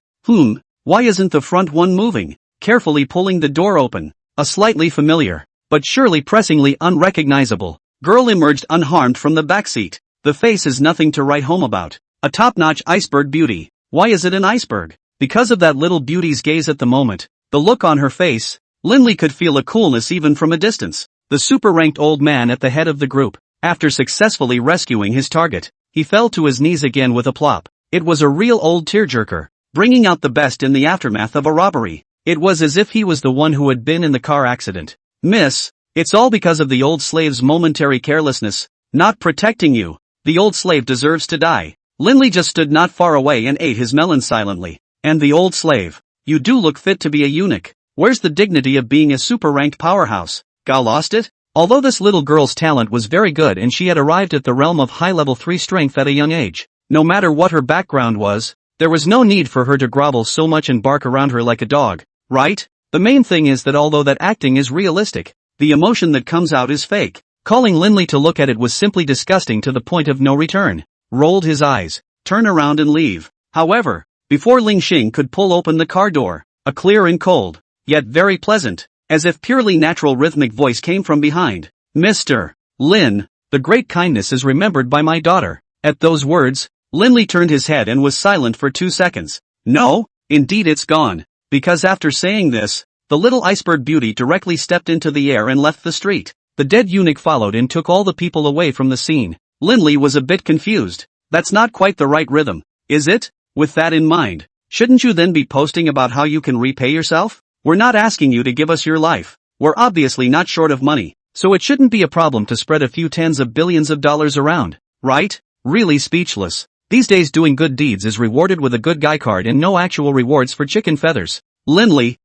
Why isn't the front one moving? Carefully pulling the door open, a slightly familiar, but surely pressingly unrecognizable, girl emerged unharmed from the backseat. The face is nothing to write home about. A top-notch iceberg beauty. Why is it an iceberg? Because of that little beauty's gaze at the moment, the look on her face, Linley could feel a coolness even from a distance. The super-ranked old man at the head of the group, after successfully rescuing his target, he fell to his knees again with a plop. It was a real old tearjerker, bringing out the best in the aftermath of a robbery. It was as if he was the one who had been in the car accident. Miss, it's all because of the old slave's momentary carelessness, not protecting you. The old slave deserves to die. Linley just stood not far away and ate his melon silently. And the old slave, you do look fit to be a eunuch. Where's the dignity of being a super-ranked powerhouse? Ga lost it? Although this little girl's talent was very good and she had arrived at the realm of high-level 3 strength at a young age, no matter what her background was, there was no need for her to grovel so much and bark around her like a dog. Right? The main thing is that although that acting is realistic, the emotion that comes out is fake. Calling Linley to look at it was simply disgusting to the point of no return. Rolled his eyes, turn around and leave. However, before Ling Xing could pull open the car door, a clear and cold, yet very pleasant, as if purely natural rhythmic voice came from behind. Mr. Lin, the great kindness is remembered by my daughter. At those words, Linley turned his head and was silent for 2 seconds. No, indeed it's gone. Because after saying this, the little iceberg beauty directly stepped into the air and left the street. The dead eunuch followed and took all the people away from the scene. Linley was a bit confused. That's not quite the right rhythm, is it? With that in mind, shouldn't you then be posting about how you can repay yourself? We're not asking you to give us your life. We're obviously not short of money, so it shouldn't be a problem to spread a few tens of billions of dollars around, right? Really speechless. These days doing good deeds is rewarded with a good guy card and no actual rewards for chicken feathers. Linley,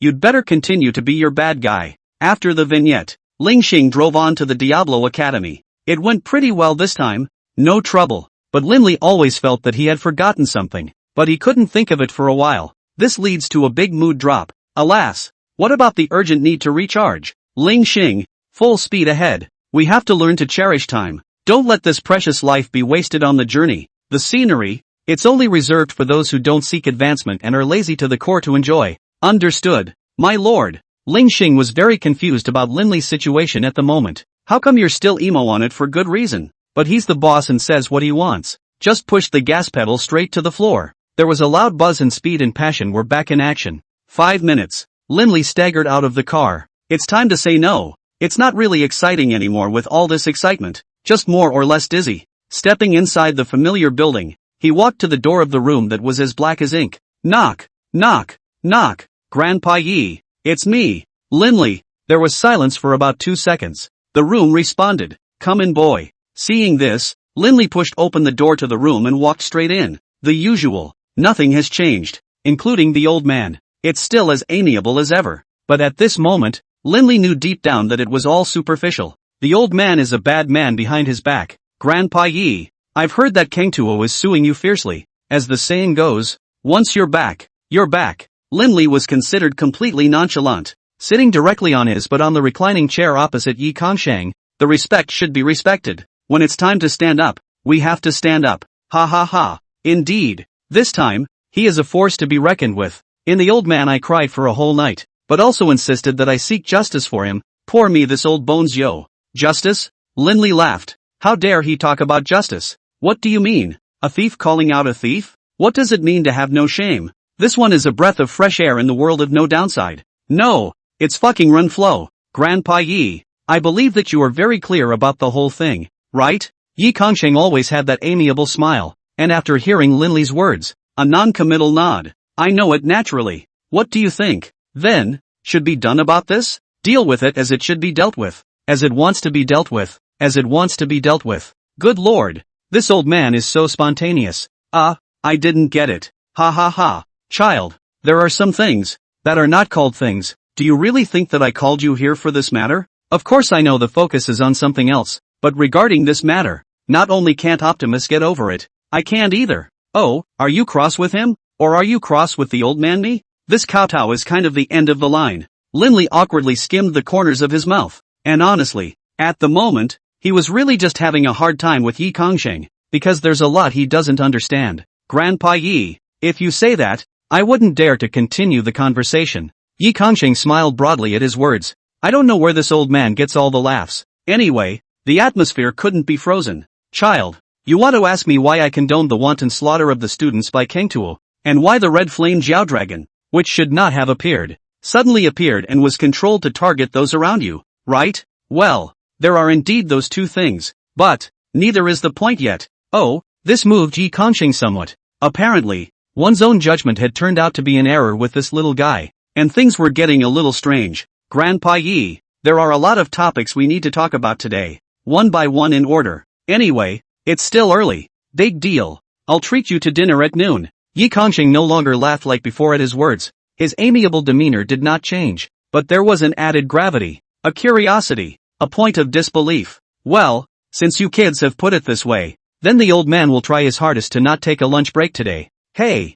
you'd better continue to be your bad guy. After the vignette, Ling Xing drove on to the Diablo Academy. It went pretty well this time, no trouble, but Linley always felt that he had forgotten something, but he couldn't think of it for a while. This leads to a big mood drop. Alas, what about the urgent need to recharge? Ling Xing, full speed ahead. We have to learn to cherish time. Don't let this precious life be wasted on the journey. The scenery, it's only reserved for those who don't seek advancement and are lazy to the core to enjoy. Understood, my lord. Ling Xing was very confused about Linley's situation at the moment. How come you're still emo on it for good reason? But he's the boss and says what he wants. Just push the gas pedal straight to the floor. There was a loud buzz and speed and passion were back in action. 5 minutes. Linley staggered out of the car. It's time to say no. It's not really exciting anymore with all this excitement. Just more or less dizzy. Stepping inside the familiar building, he walked to the door of the room that was as black as ink. Knock, knock, knock. Grandpa Yi, it's me, Linley. There was silence for about 2 seconds. The room responded. Come in, boy. Seeing this, Linley pushed open the door to the room and walked straight in. The usual. Nothing has changed, including the old man. It's still as amiable as ever. But at this moment, Linley knew deep down that it was all superficial. The old man is a bad man behind his back. Grandpa Yi, I've heard that Kangtuo is suing you fiercely. As the saying goes, once you're back, you're back. Linley was considered completely nonchalant, sitting directly on his but on the reclining chair opposite Yi Kongshang. The respect should be respected. When it's time to stand up, we have to stand up. Ha ha ha. Indeed. This time, He is a force to be reckoned with. In the old man I cried for a whole night, but also insisted that I seek justice for him. Poor me, this old bones, yo. Justice? Linley laughed. How dare he talk about justice? What do you mean? A thief calling out a thief? What does it mean to have no shame? This one is a breath of fresh air in the world of no downside. No, it's fucking run flow. Grandpa Yi, I believe that you are very clear about the whole thing, right? Yi Kongsheng always had that amiable smile, and after hearing Linley's words, a non-committal nod. I know it naturally. What do you think, then, should be done about this? Deal with it as it should be dealt with. As it wants to be dealt with. As it wants to be dealt with. Good lord. This old man is so spontaneous. I didn't get it. Ha ha ha. Child, there are some things that are not called things. Do you really think that I called you here for this matter? Of course I know the focus is on something else, but regarding this matter, not only can't Optimus get over it, I can't either. Oh, are you cross with him? Or are you cross with the old man me? This kowtow is kind of the end of the line. Linley awkwardly skimmed the corners of his mouth, and honestly, at the moment, he was really just having a hard time with Yi Kongsheng, because there's a lot he doesn't understand. Grandpa Yi, if you say that, I wouldn't dare to continue the conversation. Yi Kongsheng smiled broadly at his words. I don't know where this old man gets all the laughs. Anyway, the atmosphere couldn't be frozen. Child, you want to ask me why I condoned the wanton slaughter of the students by Kengtuo, and why the red flame Jiao Dragon, which should not have appeared, suddenly appeared and was controlled to target those around you, right? Well, there are indeed those two things, but neither is the point yet. Oh, this moved Yi Kongsheng somewhat. Apparently, one's own judgment had turned out to be in error with this little guy, and things were getting a little strange. Grandpa Yi, there are a lot of topics we need to talk about today, one by one in order. Anyway, it's still early. Big deal. I'll treat you to dinner at noon. Yi Kongsheng no longer laughed like before at his words. His amiable demeanor did not change, but there was an added gravity, a curiosity, a point of disbelief. Well, since you kids have put it this way, then the old man will try his hardest to not take a lunch break today. Hey,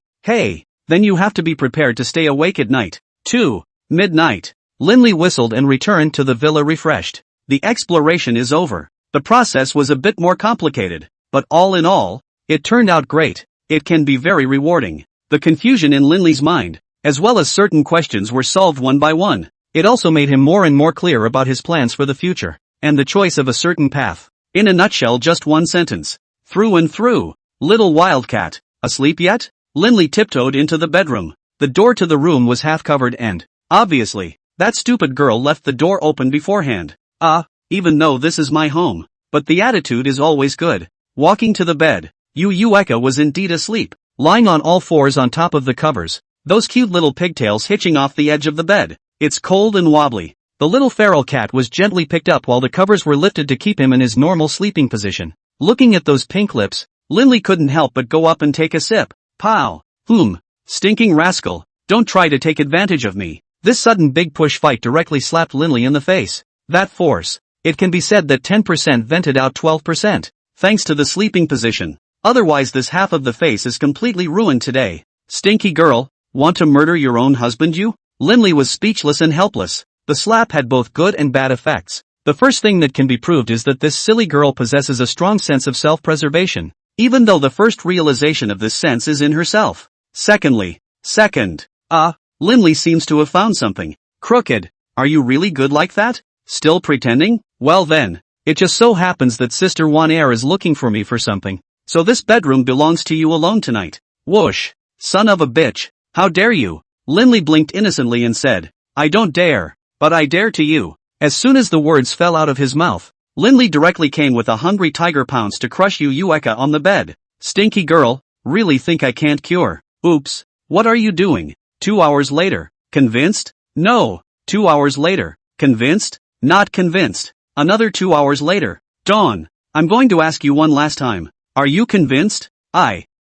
then you have to be prepared to stay awake at night, too. Midnight. Linley whistled and returned to the villa refreshed. The exploration is over. The process was a bit more complicated, but all in all, it turned out great. It can be very rewarding. The confusion in Linley's mind, as well as certain questions, were solved one by one. It also made him more and more clear about his plans for the future, and the choice of a certain path. In a nutshell, just one sentence. Through and through. Little wildcat, asleep yet? Linley tiptoed into the bedroom. The door to the room was half covered and, obviously, that stupid girl left the door open beforehand. Even though this is my home. But the attitude is always good. Walking to the bed, Yueka was indeed asleep, lying on all fours on top of the covers, those cute little pigtails hitching off the edge of the bed. It's cold and wobbly. The little feral cat was gently picked up while the covers were lifted to keep him in his normal sleeping position. Looking at those pink lips, Linley couldn't help but go up and take a sip. Pow! Stinking rascal, don't try to take advantage of me. This sudden big push fight directly slapped Linley in the face. That force. It can be said that 10% vented out 12%, thanks to the sleeping position. Otherwise this half of the face is completely ruined today. Stinky girl, want to murder your own husband you? Linley was speechless and helpless. The slap had both good and bad effects. The first thing that can be proved is that this silly girl possesses a strong sense of self-preservation, even though the first realization of this sense is in herself. Second, Linley seems to have found something. Crooked, are you really good like that? Still pretending? Well then, it just so happens that Sister Wan Air is looking for me for something, so this bedroom belongs to you alone tonight. Whoosh! Son of a bitch, how dare you? Linley blinked innocently and said, I don't dare, but I dare to you. As soon as the words fell out of his mouth, Linley directly came with a hungry tiger pounce to crush Yueka on the bed. Stinky girl, really think I can't cure? Oops, what are you doing? 2 hours later, convinced? No. 2 hours later, convinced? Not convinced. Another 2 hours later, Dawn, I'm going to ask you one last time. Are you convinced?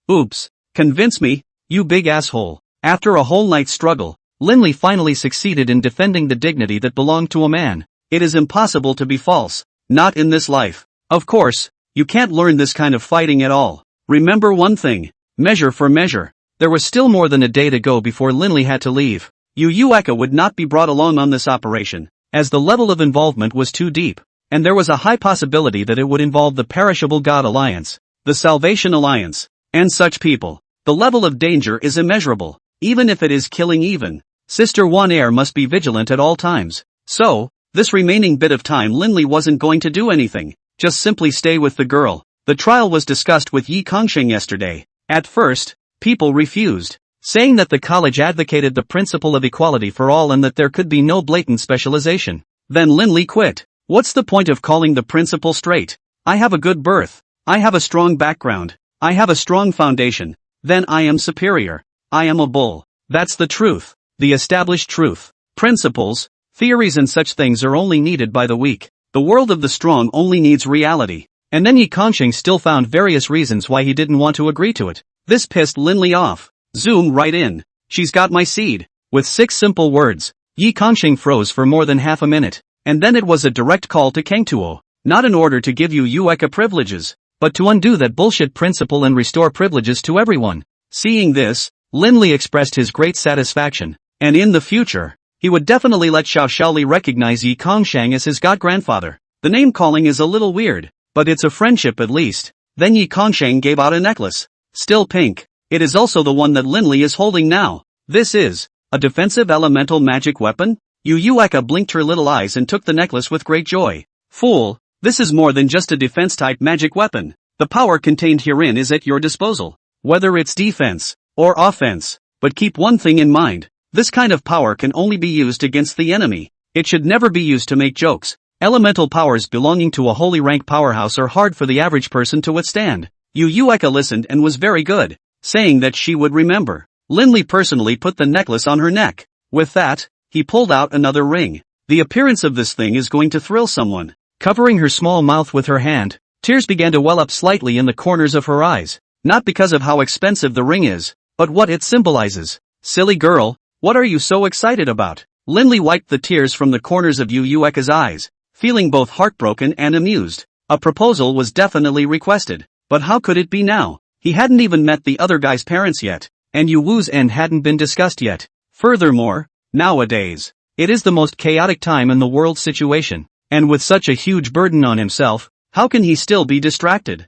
Oops, convince me, you big asshole. After a whole night's struggle, Linley finally succeeded in defending the dignity that belonged to a man. It is impossible to be false. Not in this life. Of course, you can't learn this kind of fighting at all. Remember one thing. Measure for measure. There was still more than a day to go before Linley had to leave. Yueka would not be brought along on this operation, as the level of involvement was too deep, and there was a high possibility that it would involve the Perishable God Alliance, the Salvation Alliance, and such people. The level of danger is immeasurable, even if it is killing even. Sister One Air must be vigilant at all times. So, this remaining bit of time Linley wasn't going to do anything, just simply stay with the girl. The trial was discussed with Yi Kongsheng yesterday. At first, people refused, saying that the college advocated the principle of equality for all and that there could be no blatant specialization. Then Linley quit. What's the point of calling the principle straight? I have a good birth. I have a strong background. I have a strong foundation. Then I am superior. I am a bull. That's the truth. The established truth. Principles, theories and such things are only needed by the weak. The world of the strong only needs reality. And then Yi Kongsheng still found various reasons why he didn't want to agree to it. This pissed Linley off. Zoom right in. She's got my seed. With 6 simple words, Yi Kongsheng froze for more than half a minute. And then it was a direct call to Kangtuo. Not in order to give you Ueka privileges, but to undo that bullshit principle and restore privileges to everyone. Seeing this, Linley expressed his great satisfaction. And in the future, he would definitely let Xiao Shaoli recognize Yi Kongsheng as his god-grandfather. The name calling is a little weird, but it's a friendship at least. Then Yi Kongsheng gave out a necklace. Still pink. It is also the one that Linley is holding now. This is a defensive elemental magic weapon? Ueka blinked her little eyes and took the necklace with great joy. Fool, this is more than just a defense-type magic weapon. The power contained herein is at your disposal, whether it's defense or offense. But keep one thing in mind. This kind of power can only be used against the enemy. It should never be used to make jokes. Elemental powers belonging to a holy rank powerhouse are hard for the average person to withstand. Ueka listened and was very good, saying that she would remember. Linley personally put the necklace on her neck. With that, he pulled out another ring. The appearance of this thing is going to thrill someone. Covering her small mouth with her hand, tears began to well up slightly in the corners of her eyes. Not because of how expensive the ring is, but what it symbolizes. Silly girl, what are you so excited about? Linley wiped the tears from the corners of Ueka's eyes, feeling both heartbroken and amused. A proposal was definitely requested, but how could it be now? He hadn't even met the other guy's parents yet, and Yuwu's end hadn't been discussed yet. Furthermore, nowadays, it is the most chaotic time in the world situation, and with such a huge burden on himself, how can he still be distracted?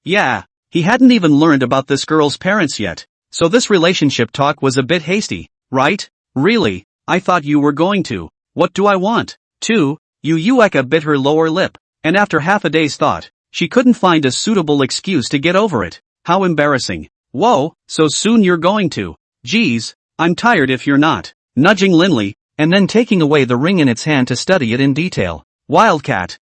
Yeah, he hadn't even learned about this girl's parents yet, so this relationship talk was a bit hasty, right? Really? I thought you were going to. What do I want? Ueka bit her lower lip, and after half a day's thought, she couldn't find a suitable excuse to get over it. How embarrassing. Whoa, so soon you're going to. Geez, I'm tired if you're not. Nudging Linley, and then taking away the ring in its hand to study it in detail. Wildcat,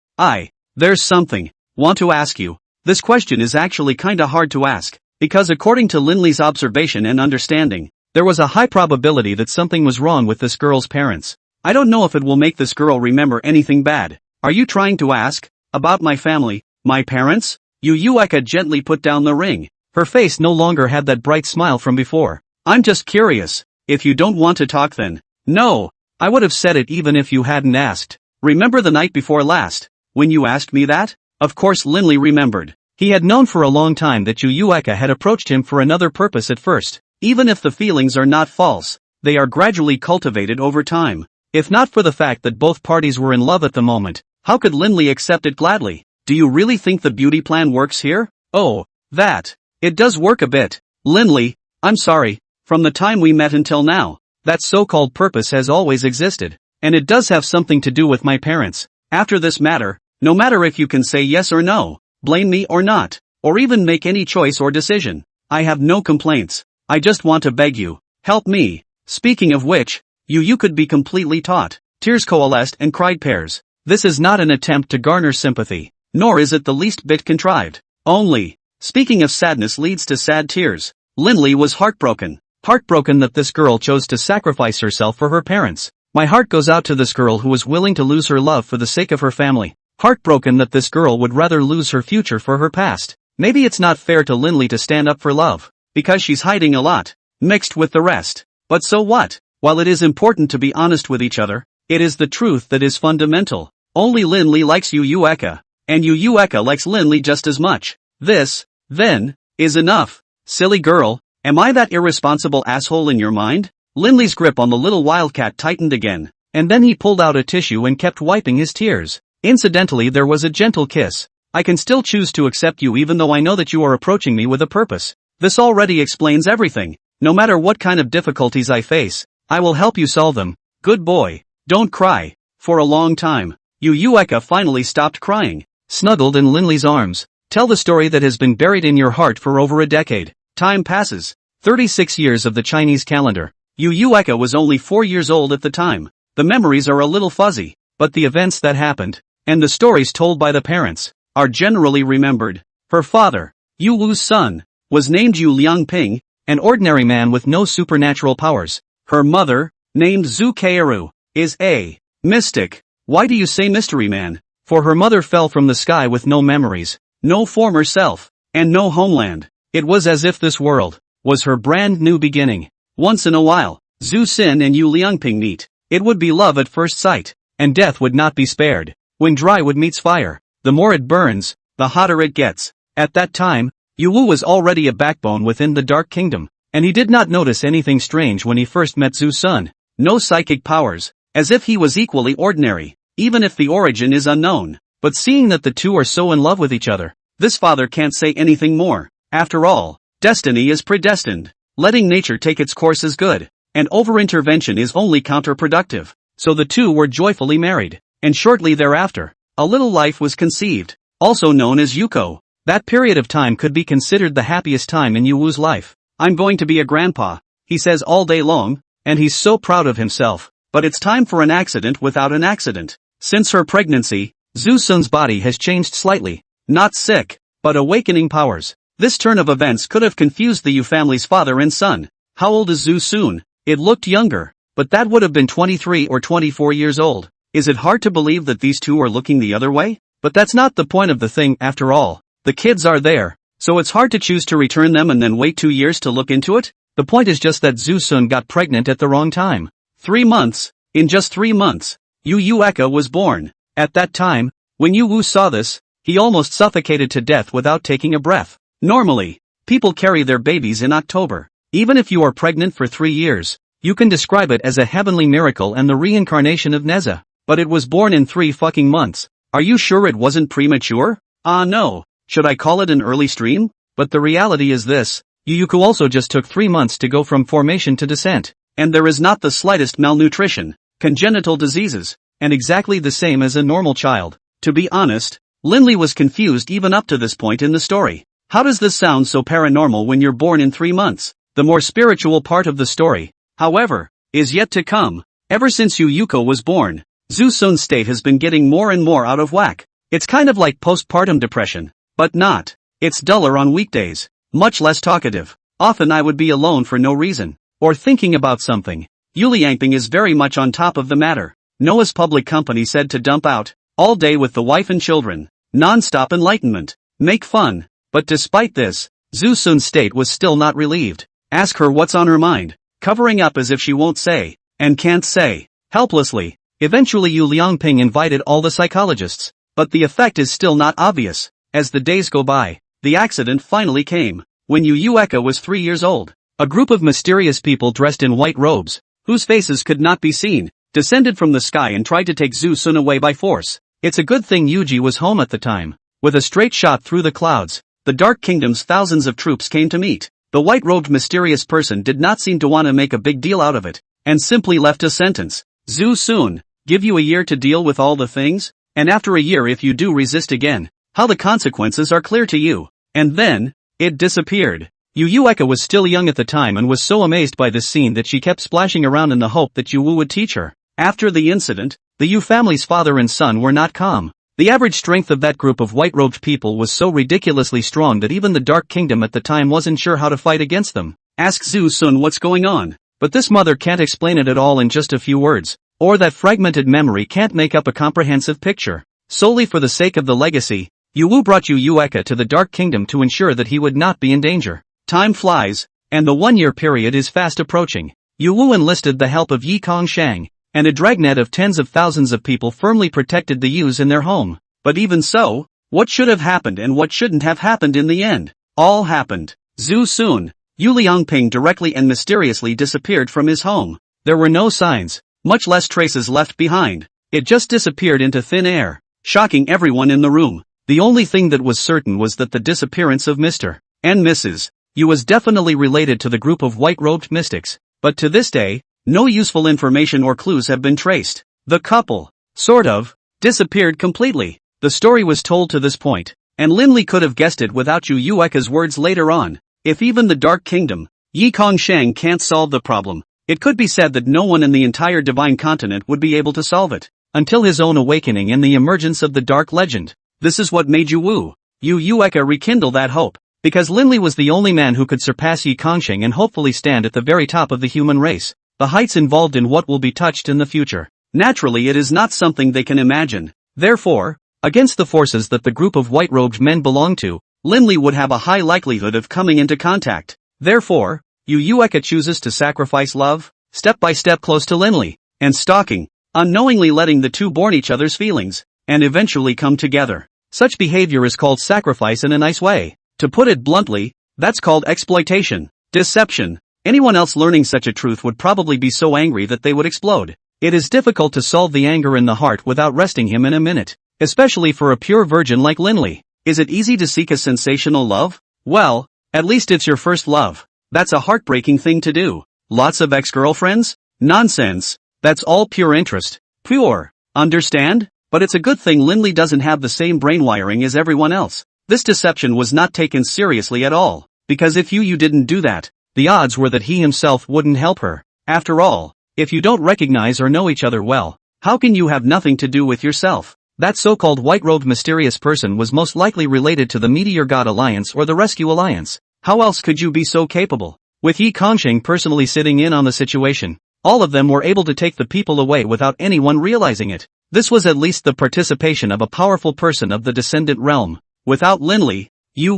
there's something. Want to ask you. This question is actually kinda hard to ask, because according to Linley's observation and understanding, there was a high probability that something was wrong with this girl's parents. I don't know if it will make this girl remember anything bad. Are you trying to ask about my family, my parents? Ueka gently put down the ring. Her face no longer had that bright smile from before. I'm just curious. If you don't want to talk then, no. I would have said it even if you hadn't asked. Remember the night before last, when you asked me that? Of course Linley remembered. He had known for a long time that Ueka had approached him for another purpose at first. Even if the feelings are not false, they are gradually cultivated over time. If not for the fact that both parties were in love at the moment, how could Linley accept it gladly? Do you really think the beauty plan works here? Oh, that. It does work a bit. Linley, I'm sorry, from the time we met until now, that so-called purpose has always existed, and it does have something to do with my parents. After this matter, no matter if you can say yes or no, blame me or not, or even make any choice or decision, I have no complaints. I just want to beg you, help me. Speaking of which, you could be completely taught. Tears coalesced and cried pairs. This is not an attempt to garner sympathy, nor is it the least bit contrived. Only, speaking of sadness leads to sad tears. Linley was heartbroken. Heartbroken that this girl chose to sacrifice herself for her parents. My heart goes out to this girl who was willing to lose her love for the sake of her family. Heartbroken that this girl would rather lose her future for her past. Maybe it's not fair to Linley to stand up for love, because she's hiding a lot, mixed with the rest. But so what? While it is important to be honest with each other, it is the truth that is fundamental. Only Linley likes Ueka, and Ueka likes Linley just as much. This, then, is enough. Silly girl, am I that irresponsible asshole in your mind? Linley's grip on the little wildcat tightened again, and then he pulled out a tissue and kept wiping his tears. Incidentally, there was a gentle kiss. I can still choose to accept you even though I know that you are approaching me with a purpose. This already explains everything. No matter what kind of difficulties I face, I will help you solve them. Good boy. Don't cry. For a long time, Yu Eka finally stopped crying, snuggled in Linley's arms. Tell the story that has been buried in your heart for over a decade. Time passes. 36 years of the Chinese calendar. Yu Eka was only 4 years old at the time. The memories are a little fuzzy, but the events that happened, and the stories told by the parents, are generally remembered. Her father, Yu Wu's son, was named Yu Liangping, an ordinary man with no supernatural powers. Her mother, named Zhu Keiru, is a mystic. Why do you say mystery man? For her mother fell from the sky with no memories, no former self, and no homeland. It was as if this world was her brand new beginning. Once in a while, Zhu Xin and Yu Liangping meet. It would be love at first sight, and death would not be spared. When dry wood meets fire, the more it burns, the hotter it gets. At that time, Yu Wu was already a backbone within the Dark Kingdom, and he did not notice anything strange when he first met Zhu Sun. No psychic powers, as if he was equally ordinary, even if the origin is unknown. But seeing that the two are so in love with each other, this father can't say anything more. After all, destiny is predestined. Letting nature take its course is good, and over-intervention is only counterproductive. So the two were joyfully married, and shortly thereafter, a little life was conceived, also known as Yuko. That period of time could be considered the happiest time in Yu Wu's life. I'm going to be a grandpa, he says all day long, and he's so proud of himself. But it's time for an accident without an accident. Since her pregnancy, Zhu Sun's body has changed slightly. Not sick, but awakening powers. This turn of events could have confused the Yu family's father and son. How old is Zhu Sun? It looked younger, but that would have been 23 or 24 years old. Is it hard to believe that these two are looking the other way? But that's not the point of the thing after all. The kids are there, so it's hard to choose to return them and then wait 2 years to look into it? The point is just that Zhu Sun got pregnant at the wrong time. 3 months. In just 3 months, Yu Eka was born. At that time, when Yu Wu saw this, he almost suffocated to death without taking a breath. Normally, people carry their babies in October. Even if you are pregnant for 3 years, you can describe it as a heavenly miracle and the reincarnation of Neza. But it was born in 3 fucking months. Are you sure it wasn't premature? No. Should I call it an early stream? But the reality is this, Yuko also just took 3 months to go from formation to descent. And there is not the slightest malnutrition, congenital diseases, and exactly the same as a normal child. To be honest, Linley was confused even up to this point in the story. How does this sound so paranormal when you're born in 3 months? The more spiritual part of the story, however, is yet to come. Ever since Yuko was born, Zhu Sun's state has been getting more and more out of whack. It's kind of like postpartum depression. But not. It's duller on weekdays, much less talkative. Often I would be alone for no reason, or thinking about something. Yu Liangping is very much on top of the matter. Noah's public company said to dump out, all day with the wife and children, non-stop enlightenment, make fun. But despite this, Zhu Sun's state was still not relieved. Ask her what's on her mind, covering up as if she won't say, and can't say, helplessly. Eventually Yu Liangping invited all the psychologists, but the effect is still not obvious. As the days go by, the accident finally came. When Yu Eka was 3 years old, a group of mysterious people dressed in white robes, whose faces could not be seen, descended from the sky and tried to take Zhu Sun away by force. It's a good thing Yuji was home at the time. With a straight shot through the clouds, the Dark Kingdom's thousands of troops came to meet. The white-robed mysterious person did not seem to want to make a big deal out of it, and simply left a sentence. Zhu Sun, give you a year to deal with all the things, and after a year if you do resist again, how the consequences are clear to you. And then, it disappeared. Yu Eka was still young at the time and was so amazed by this scene that she kept splashing around in the hope that Yu Wu would teach her. After the incident, the Yu family's father and son were not calm. The average strength of that group of white-robed people was so ridiculously strong that even the Dark Kingdom at the time wasn't sure how to fight against them. Ask Zhu Sun what's going on. But this mother can't explain it at all in just a few words, or that fragmented memory can't make up a comprehensive picture. Solely for the sake of the legacy, Yu Wu brought Yu Eka to the Dark Kingdom to ensure that he would not be in danger. Time flies, and the 1-year period is fast approaching. Yu Wu enlisted the help of Yi Kong Shang, and a dragnet of tens of thousands of people firmly protected the Yus in their home. But even so, what should have happened and what shouldn't have happened in the end? All happened. Zhu Sun, Yu Liangping directly and mysteriously disappeared from his home. There were no signs, much less traces left behind. It just disappeared into thin air, shocking everyone in the room. The only thing that was certain was that the disappearance of Mr. and Mrs. Yu was definitely related to the group of white-robed mystics, but to this day, no useful information or clues have been traced. The couple, sort of, disappeared completely. The story was told to this point, and Linley could have guessed it without Yu Yueka's words later on. If even the Dark Kingdom, Yi Kongsheng, can't solve the problem, it could be said that no one in the entire Divine Continent would be able to solve it, until his own awakening and the emergence of the Dark Legend. This is what made Yu Yueka rekindle that hope, because Linley was the only man who could surpass Yi Kongsheng and hopefully stand at the very top of the human race, the heights involved in what will be touched in the future. Naturally, it is not something they can imagine. Therefore, against the forces that the group of white-robed men belong to, Linley would have a high likelihood of coming into contact. Therefore, Yu Yueka chooses to sacrifice love, step by step close to Linley, and stalking, unknowingly letting the two born each other's feelings, and eventually come together. Such behavior is called sacrifice in a nice way. To put it bluntly, that's called exploitation, deception. Anyone else learning such a truth would probably be so angry that they would explode. It is difficult to solve the anger in the heart without resting him in a minute, especially for a pure virgin like Linley. Is it easy to seek a sensational love? Well, at least it's your first love. That's a heartbreaking thing to do. Lots of ex-girlfriends? Nonsense. That's all pure interest. Pure. Understand? But it's a good thing Linley doesn't have the same brain wiring as everyone else. This deception was not taken seriously at all, because if you didn't do that, the odds were that he himself wouldn't help her. After all, if you don't recognize or know each other well, how can you have nothing to do with yourself? That so-called white-robed mysterious person was most likely related to the Meteor God Alliance or the Rescue Alliance. How else could you be so capable? With Yi Kongsheng personally sitting in on the situation, all of them were able to take the people away without anyone realizing it. This was at least the participation of a powerful person of the Descendant Realm. Without Linley, Yu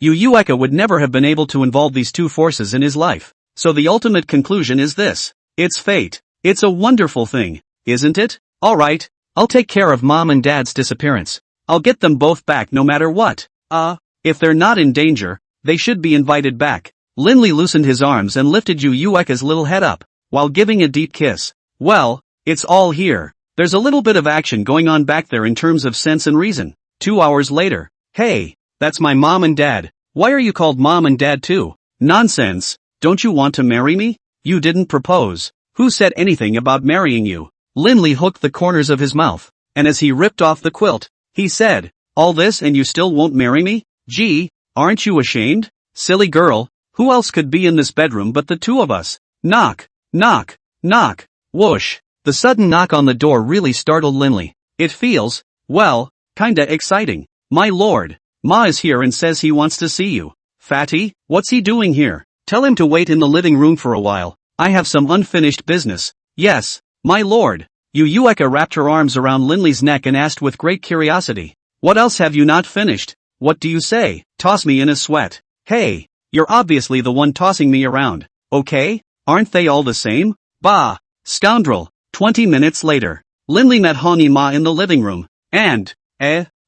Yueka would never have been able to involve these two forces in his life. So the ultimate conclusion is this. It's fate. It's a wonderful thing, isn't it? Alright, I'll take care of Mom and Dad's disappearance. I'll get them both back no matter what. If they're not in danger, they should be invited back. Linley loosened his arms and lifted Yu Yueka's little head up, while giving a deep kiss. Well, it's all here. There's a little bit of action going on back there in terms of sense and reason. 2 hours later. Hey, that's my mom and dad. Why are you called Mom and Dad too? Nonsense. Don't you want to marry me? You didn't propose. Who said anything about marrying you? Linley hooked the corners of his mouth, and as he ripped off the quilt, he said, all this and you still won't marry me? Gee, aren't you ashamed? Silly girl, who else could be in this bedroom but the two of us? Knock, knock, knock, whoosh. The sudden knock on the door really startled Linley. It feels, well, kinda exciting. My lord, Ma is here and says he wants to see you. Fatty, what's he doing here? Tell him to wait in the living room for a while. I have some unfinished business. Yes, my lord. Yu Yueka wrapped her arms around Linley's neck and asked with great curiosity. What else have you not finished? What do you say? Toss me in a sweat. Hey, you're obviously the one tossing me around. Okay? Aren't they all the same? Bah! Scoundrel. 20 minutes later. Linley met Honey Ma in the living room. And,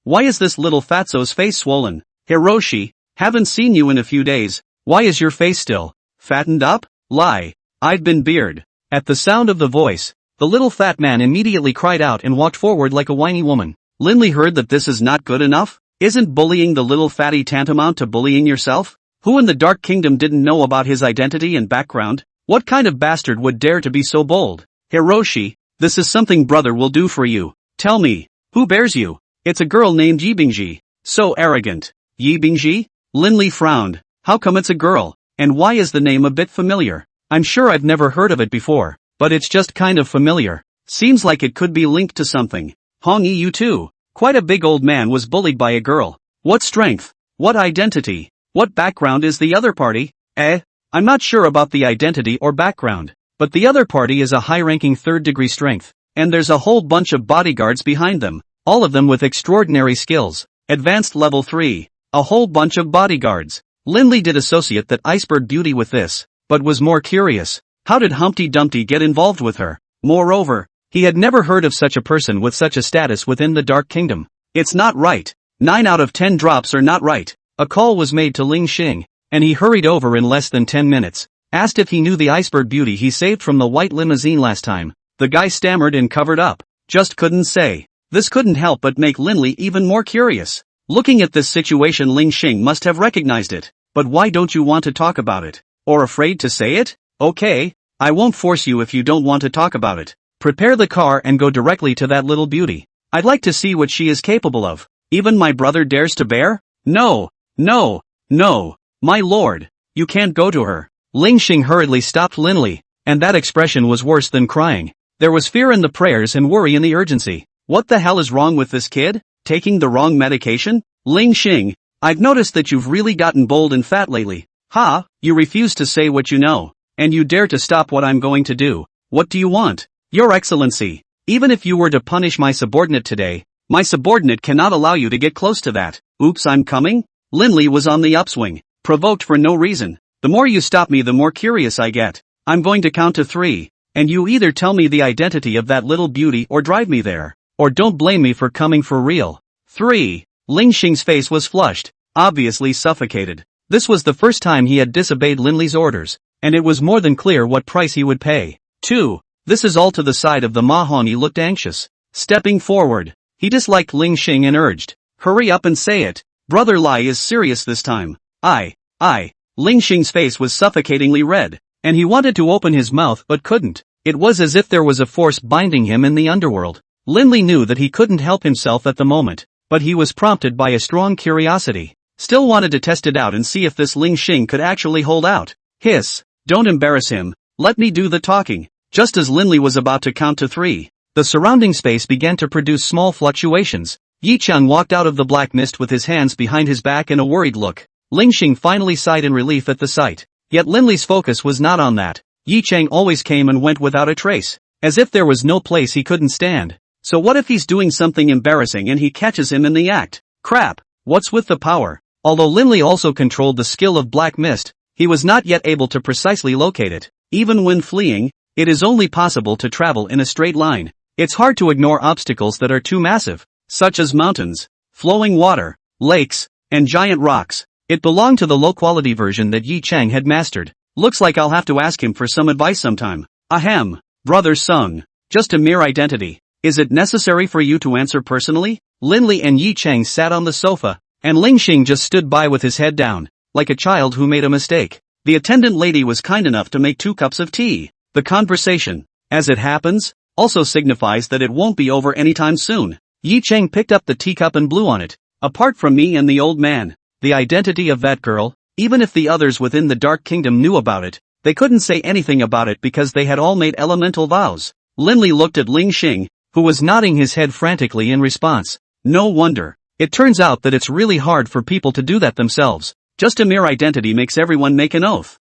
why is this little fatso's face swollen? Hiroshi, haven't seen you in a few days. Why is your face still fattened up? Lie. I've been beard. At the sound of the voice, the little fat man immediately cried out and walked forward like a whiny woman. Linley heard that this is not good enough? Isn't bullying the little fatty tantamount to bullying yourself? Who in the Dark Kingdom didn't know about his identity and background? What kind of bastard would dare to be so bold? Hiroshi, this is something brother will do for you. Tell me, who bears you? It's a girl named Yibingji. So arrogant. Yibingji? Linley frowned. How come it's a girl? And why is the name a bit familiar? I'm sure I've never heard of it before, but it's just kind of familiar. Seems like it could be linked to something. Hong Yi, you too. Quite a big old man was bullied by a girl. What strength? What identity? What background is the other party? I'm not sure about the identity or background, but the other party is a high-ranking third-degree strength, and there's a whole bunch of bodyguards behind them, all of them with extraordinary skills. Advanced level 3. A whole bunch of bodyguards. Linley did associate that iceberg beauty with this, but was more curious. How did Humpty Dumpty get involved with her? Moreover, he had never heard of such a person with such a status within the Dark Kingdom. It's not right. 9 out of 10 drops are not right. A call was made to Ling Xing, and he hurried over in less than 10 minutes. Asked if he knew the iceberg beauty he saved from the white limousine last time. The guy stammered and covered up. Just couldn't say. This couldn't help but make Linley even more curious. Looking at this situation, Ling Xing must have recognized it. But why don't you want to talk about it? Or afraid to say it? Okay, I won't force you if you don't want to talk about it. Prepare the car and go directly to that little beauty. I'd like to see what she is capable of. Even my brother dares to bear? No, no, no, my lord. You can't go to her. Ling Xing hurriedly stopped Linley, and that expression was worse than crying. There was fear in the prayers and worry in the urgency. What the hell is wrong with this kid? Taking the wrong medication? Ling Xing, I've noticed that you've really gotten bold and fat lately. Ha, you refuse to say what you know. And you dare to stop what I'm going to do. What do you want? Your Excellency, even if you were to punish my subordinate today, my subordinate cannot allow you to get close to that. Oops, I'm coming? Linley was on the upswing, provoked for no reason. The more you stop me, the more curious I get. I'm going to count to 3, and you either tell me the identity of that little beauty or drive me there. Or don't blame me for coming for real. 3. Ling Xing's face was flushed, obviously suffocated. This was the first time he had disobeyed Linley's orders, and it was more than clear what price he would pay. 2. This is all to the side of the manhwa. He looked anxious. Stepping forward, he disliked Ling Xing and urged, hurry up and say it. Brother Lai is serious this time. Ling Xing's face was suffocatingly red, and he wanted to open his mouth but couldn't. It was as if there was a force binding him in the underworld. Linley knew that he couldn't help himself at the moment, but he was prompted by a strong curiosity. Still wanted to test it out and see if this Ling Xing could actually hold out. Hiss, don't embarrass him, let me do the talking. Just as Linley was about to count to 3, the surrounding space began to produce small fluctuations. Yi Chang walked out of the black mist with his hands behind his back and a worried look. Ling Xing finally sighed in relief at the sight. Yet Linley's focus was not on that. Yi Chang always came and went without a trace, as if there was no place he couldn't stand. So what if he's doing something embarrassing and he catches him in the act? Crap, what's with the power? Although Linley also controlled the skill of black mist, he was not yet able to precisely locate it. Even when fleeing, it is only possible to travel in a straight line. It's hard to ignore obstacles that are too massive, such as mountains, flowing water, lakes, and giant rocks. It belonged to the low-quality version that Yi Chang had mastered. Looks like I'll have to ask him for some advice sometime. Ahem, Brother Sung, just a mere identity. Is it necessary for you to answer personally? Linley and Yi Chang sat on the sofa, and Ling Xing just stood by with his head down, like a child who made a mistake. The attendant lady was kind enough to make 2 cups of tea. The conversation, as it happens, also signifies that it won't be over anytime soon. Yi Chang picked up the teacup and blew on it. Apart from me and the old man, the identity of that girl, even if the others within the Dark Kingdom knew about it, they couldn't say anything about it because they had all made elemental vows. Linley looked at Ling Xing, who was nodding his head frantically in response. No wonder. It turns out that it's really hard for people to do that themselves. Just a mere identity makes everyone make an oath.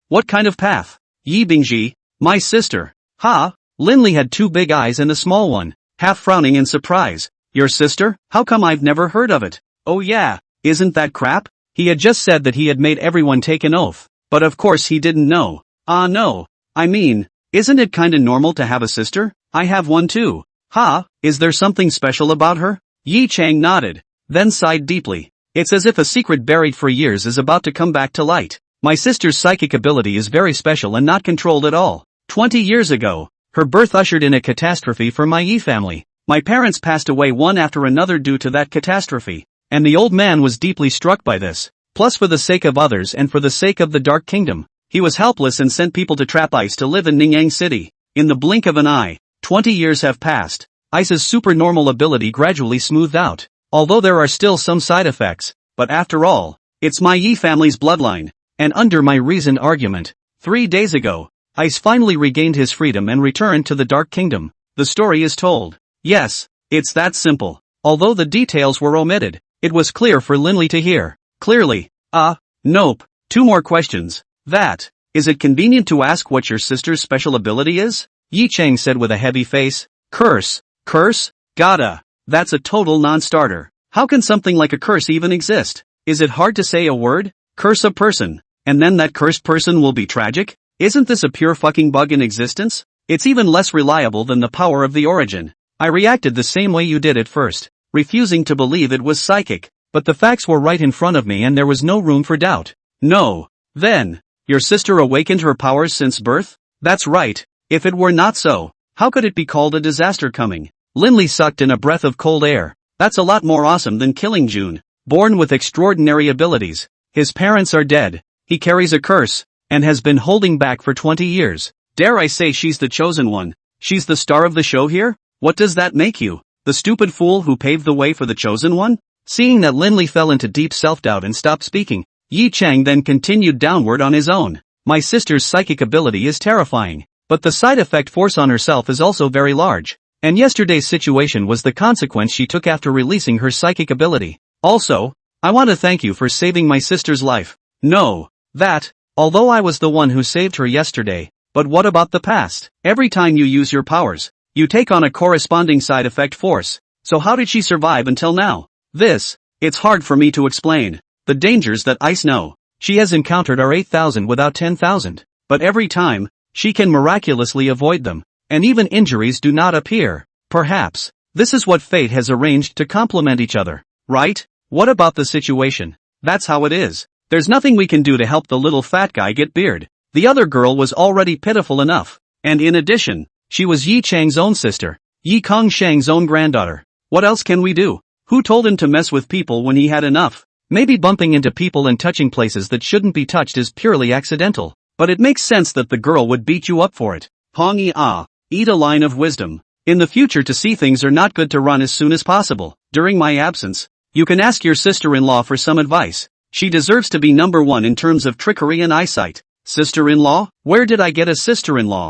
What kind of path? Yi Bingji, my sister. Ha! Linley had 2 big eyes and a small one, half frowning in surprise. Your sister? How come I've never heard of it? Oh yeah, isn't that crap? He had just said that he had made everyone take an oath, but of course he didn't know. No. I mean, isn't it kinda normal to have a sister? I have one too. Ha, is there something special about her? Yi Chang nodded, then sighed deeply. It's as if a secret buried for years is about to come back to light. My sister's psychic ability is very special and not controlled at all. 20 years ago, her birth ushered in a catastrophe for my Yi family. My parents passed away one after another due to that catastrophe, and the old man was deeply struck by this. Plus, for the sake of others and for the sake of the Dark Kingdom, he was helpless and sent people to trap Ice to live in Ningyang City. In the blink of an eye, 20 years have passed. Ice's supernormal ability gradually smoothed out, although there are still some side effects, but after all, it's my Yi family's bloodline. And under my reasoned argument, 3 days ago, Ice finally regained his freedom and returned to the Dark Kingdom. The story is told. Yes, it's that simple. Although the details were omitted, it was clear for Linley to hear. Clearly. Nope. 2 more questions. Is it convenient to ask what your sister's special ability is? Yi Chang said with a heavy face. Curse? Gotta. That's a total non-starter. How can something like a curse even exist? Is it hard to say a word? Curse a person. And then that cursed person will be tragic? Isn't this a pure fucking bug in existence? It's even less reliable than the power of the origin. I reacted the same way you did at first, refusing to believe it was psychic. But the facts were right in front of me and there was no room for doubt. No. Then, your sister awakened her powers since birth? That's right. If it were not so, how could it be called a disaster coming? Linley sucked in a breath of cold air. That's a lot more awesome than killing June, born with extraordinary abilities. His parents are dead, he carries a curse, and has been holding back for 20 years. Dare I say she's the chosen one? She's the star of the show here? What does that make you? The stupid fool who paved the way for the chosen one? Seeing that Lin Li fell into deep self-doubt and stopped speaking, Yi Chang then continued downward on his own. My sister's psychic ability is terrifying, but the side effect force on herself is also very large. And yesterday's situation was the consequence she took after releasing her psychic ability. Also, I want to thank you for saving my sister's life. No, although I was the one who saved her yesterday, but what about the past? Every time you use your powers, you take on a corresponding side effect force. So how did she survive until now? It's hard for me to explain. The dangers that Ice know she has encountered are 8,000 without 10,000. But every time, she can miraculously avoid them, and even injuries do not appear. Perhaps, this is what fate has arranged to complement each other, right? What about the situation? That's how it is. There's nothing we can do to help the little fat guy get beard. The other girl was already pitiful enough. And in addition, she was Yi Chang's own sister, Yi Kongsheng's own granddaughter. What else can we do? Who told him to mess with people when he had enough? Maybe bumping into people and touching places that shouldn't be touched is purely accidental. But it makes sense that the girl would beat you up for it. Hong Yi eat a line of wisdom. In the future to see things are not good to run as soon as possible. During my absence, you can ask your sister-in-law for some advice. She deserves to be number one in terms of trickery and eyesight. Sister-in-law? Where did I get a sister-in-law?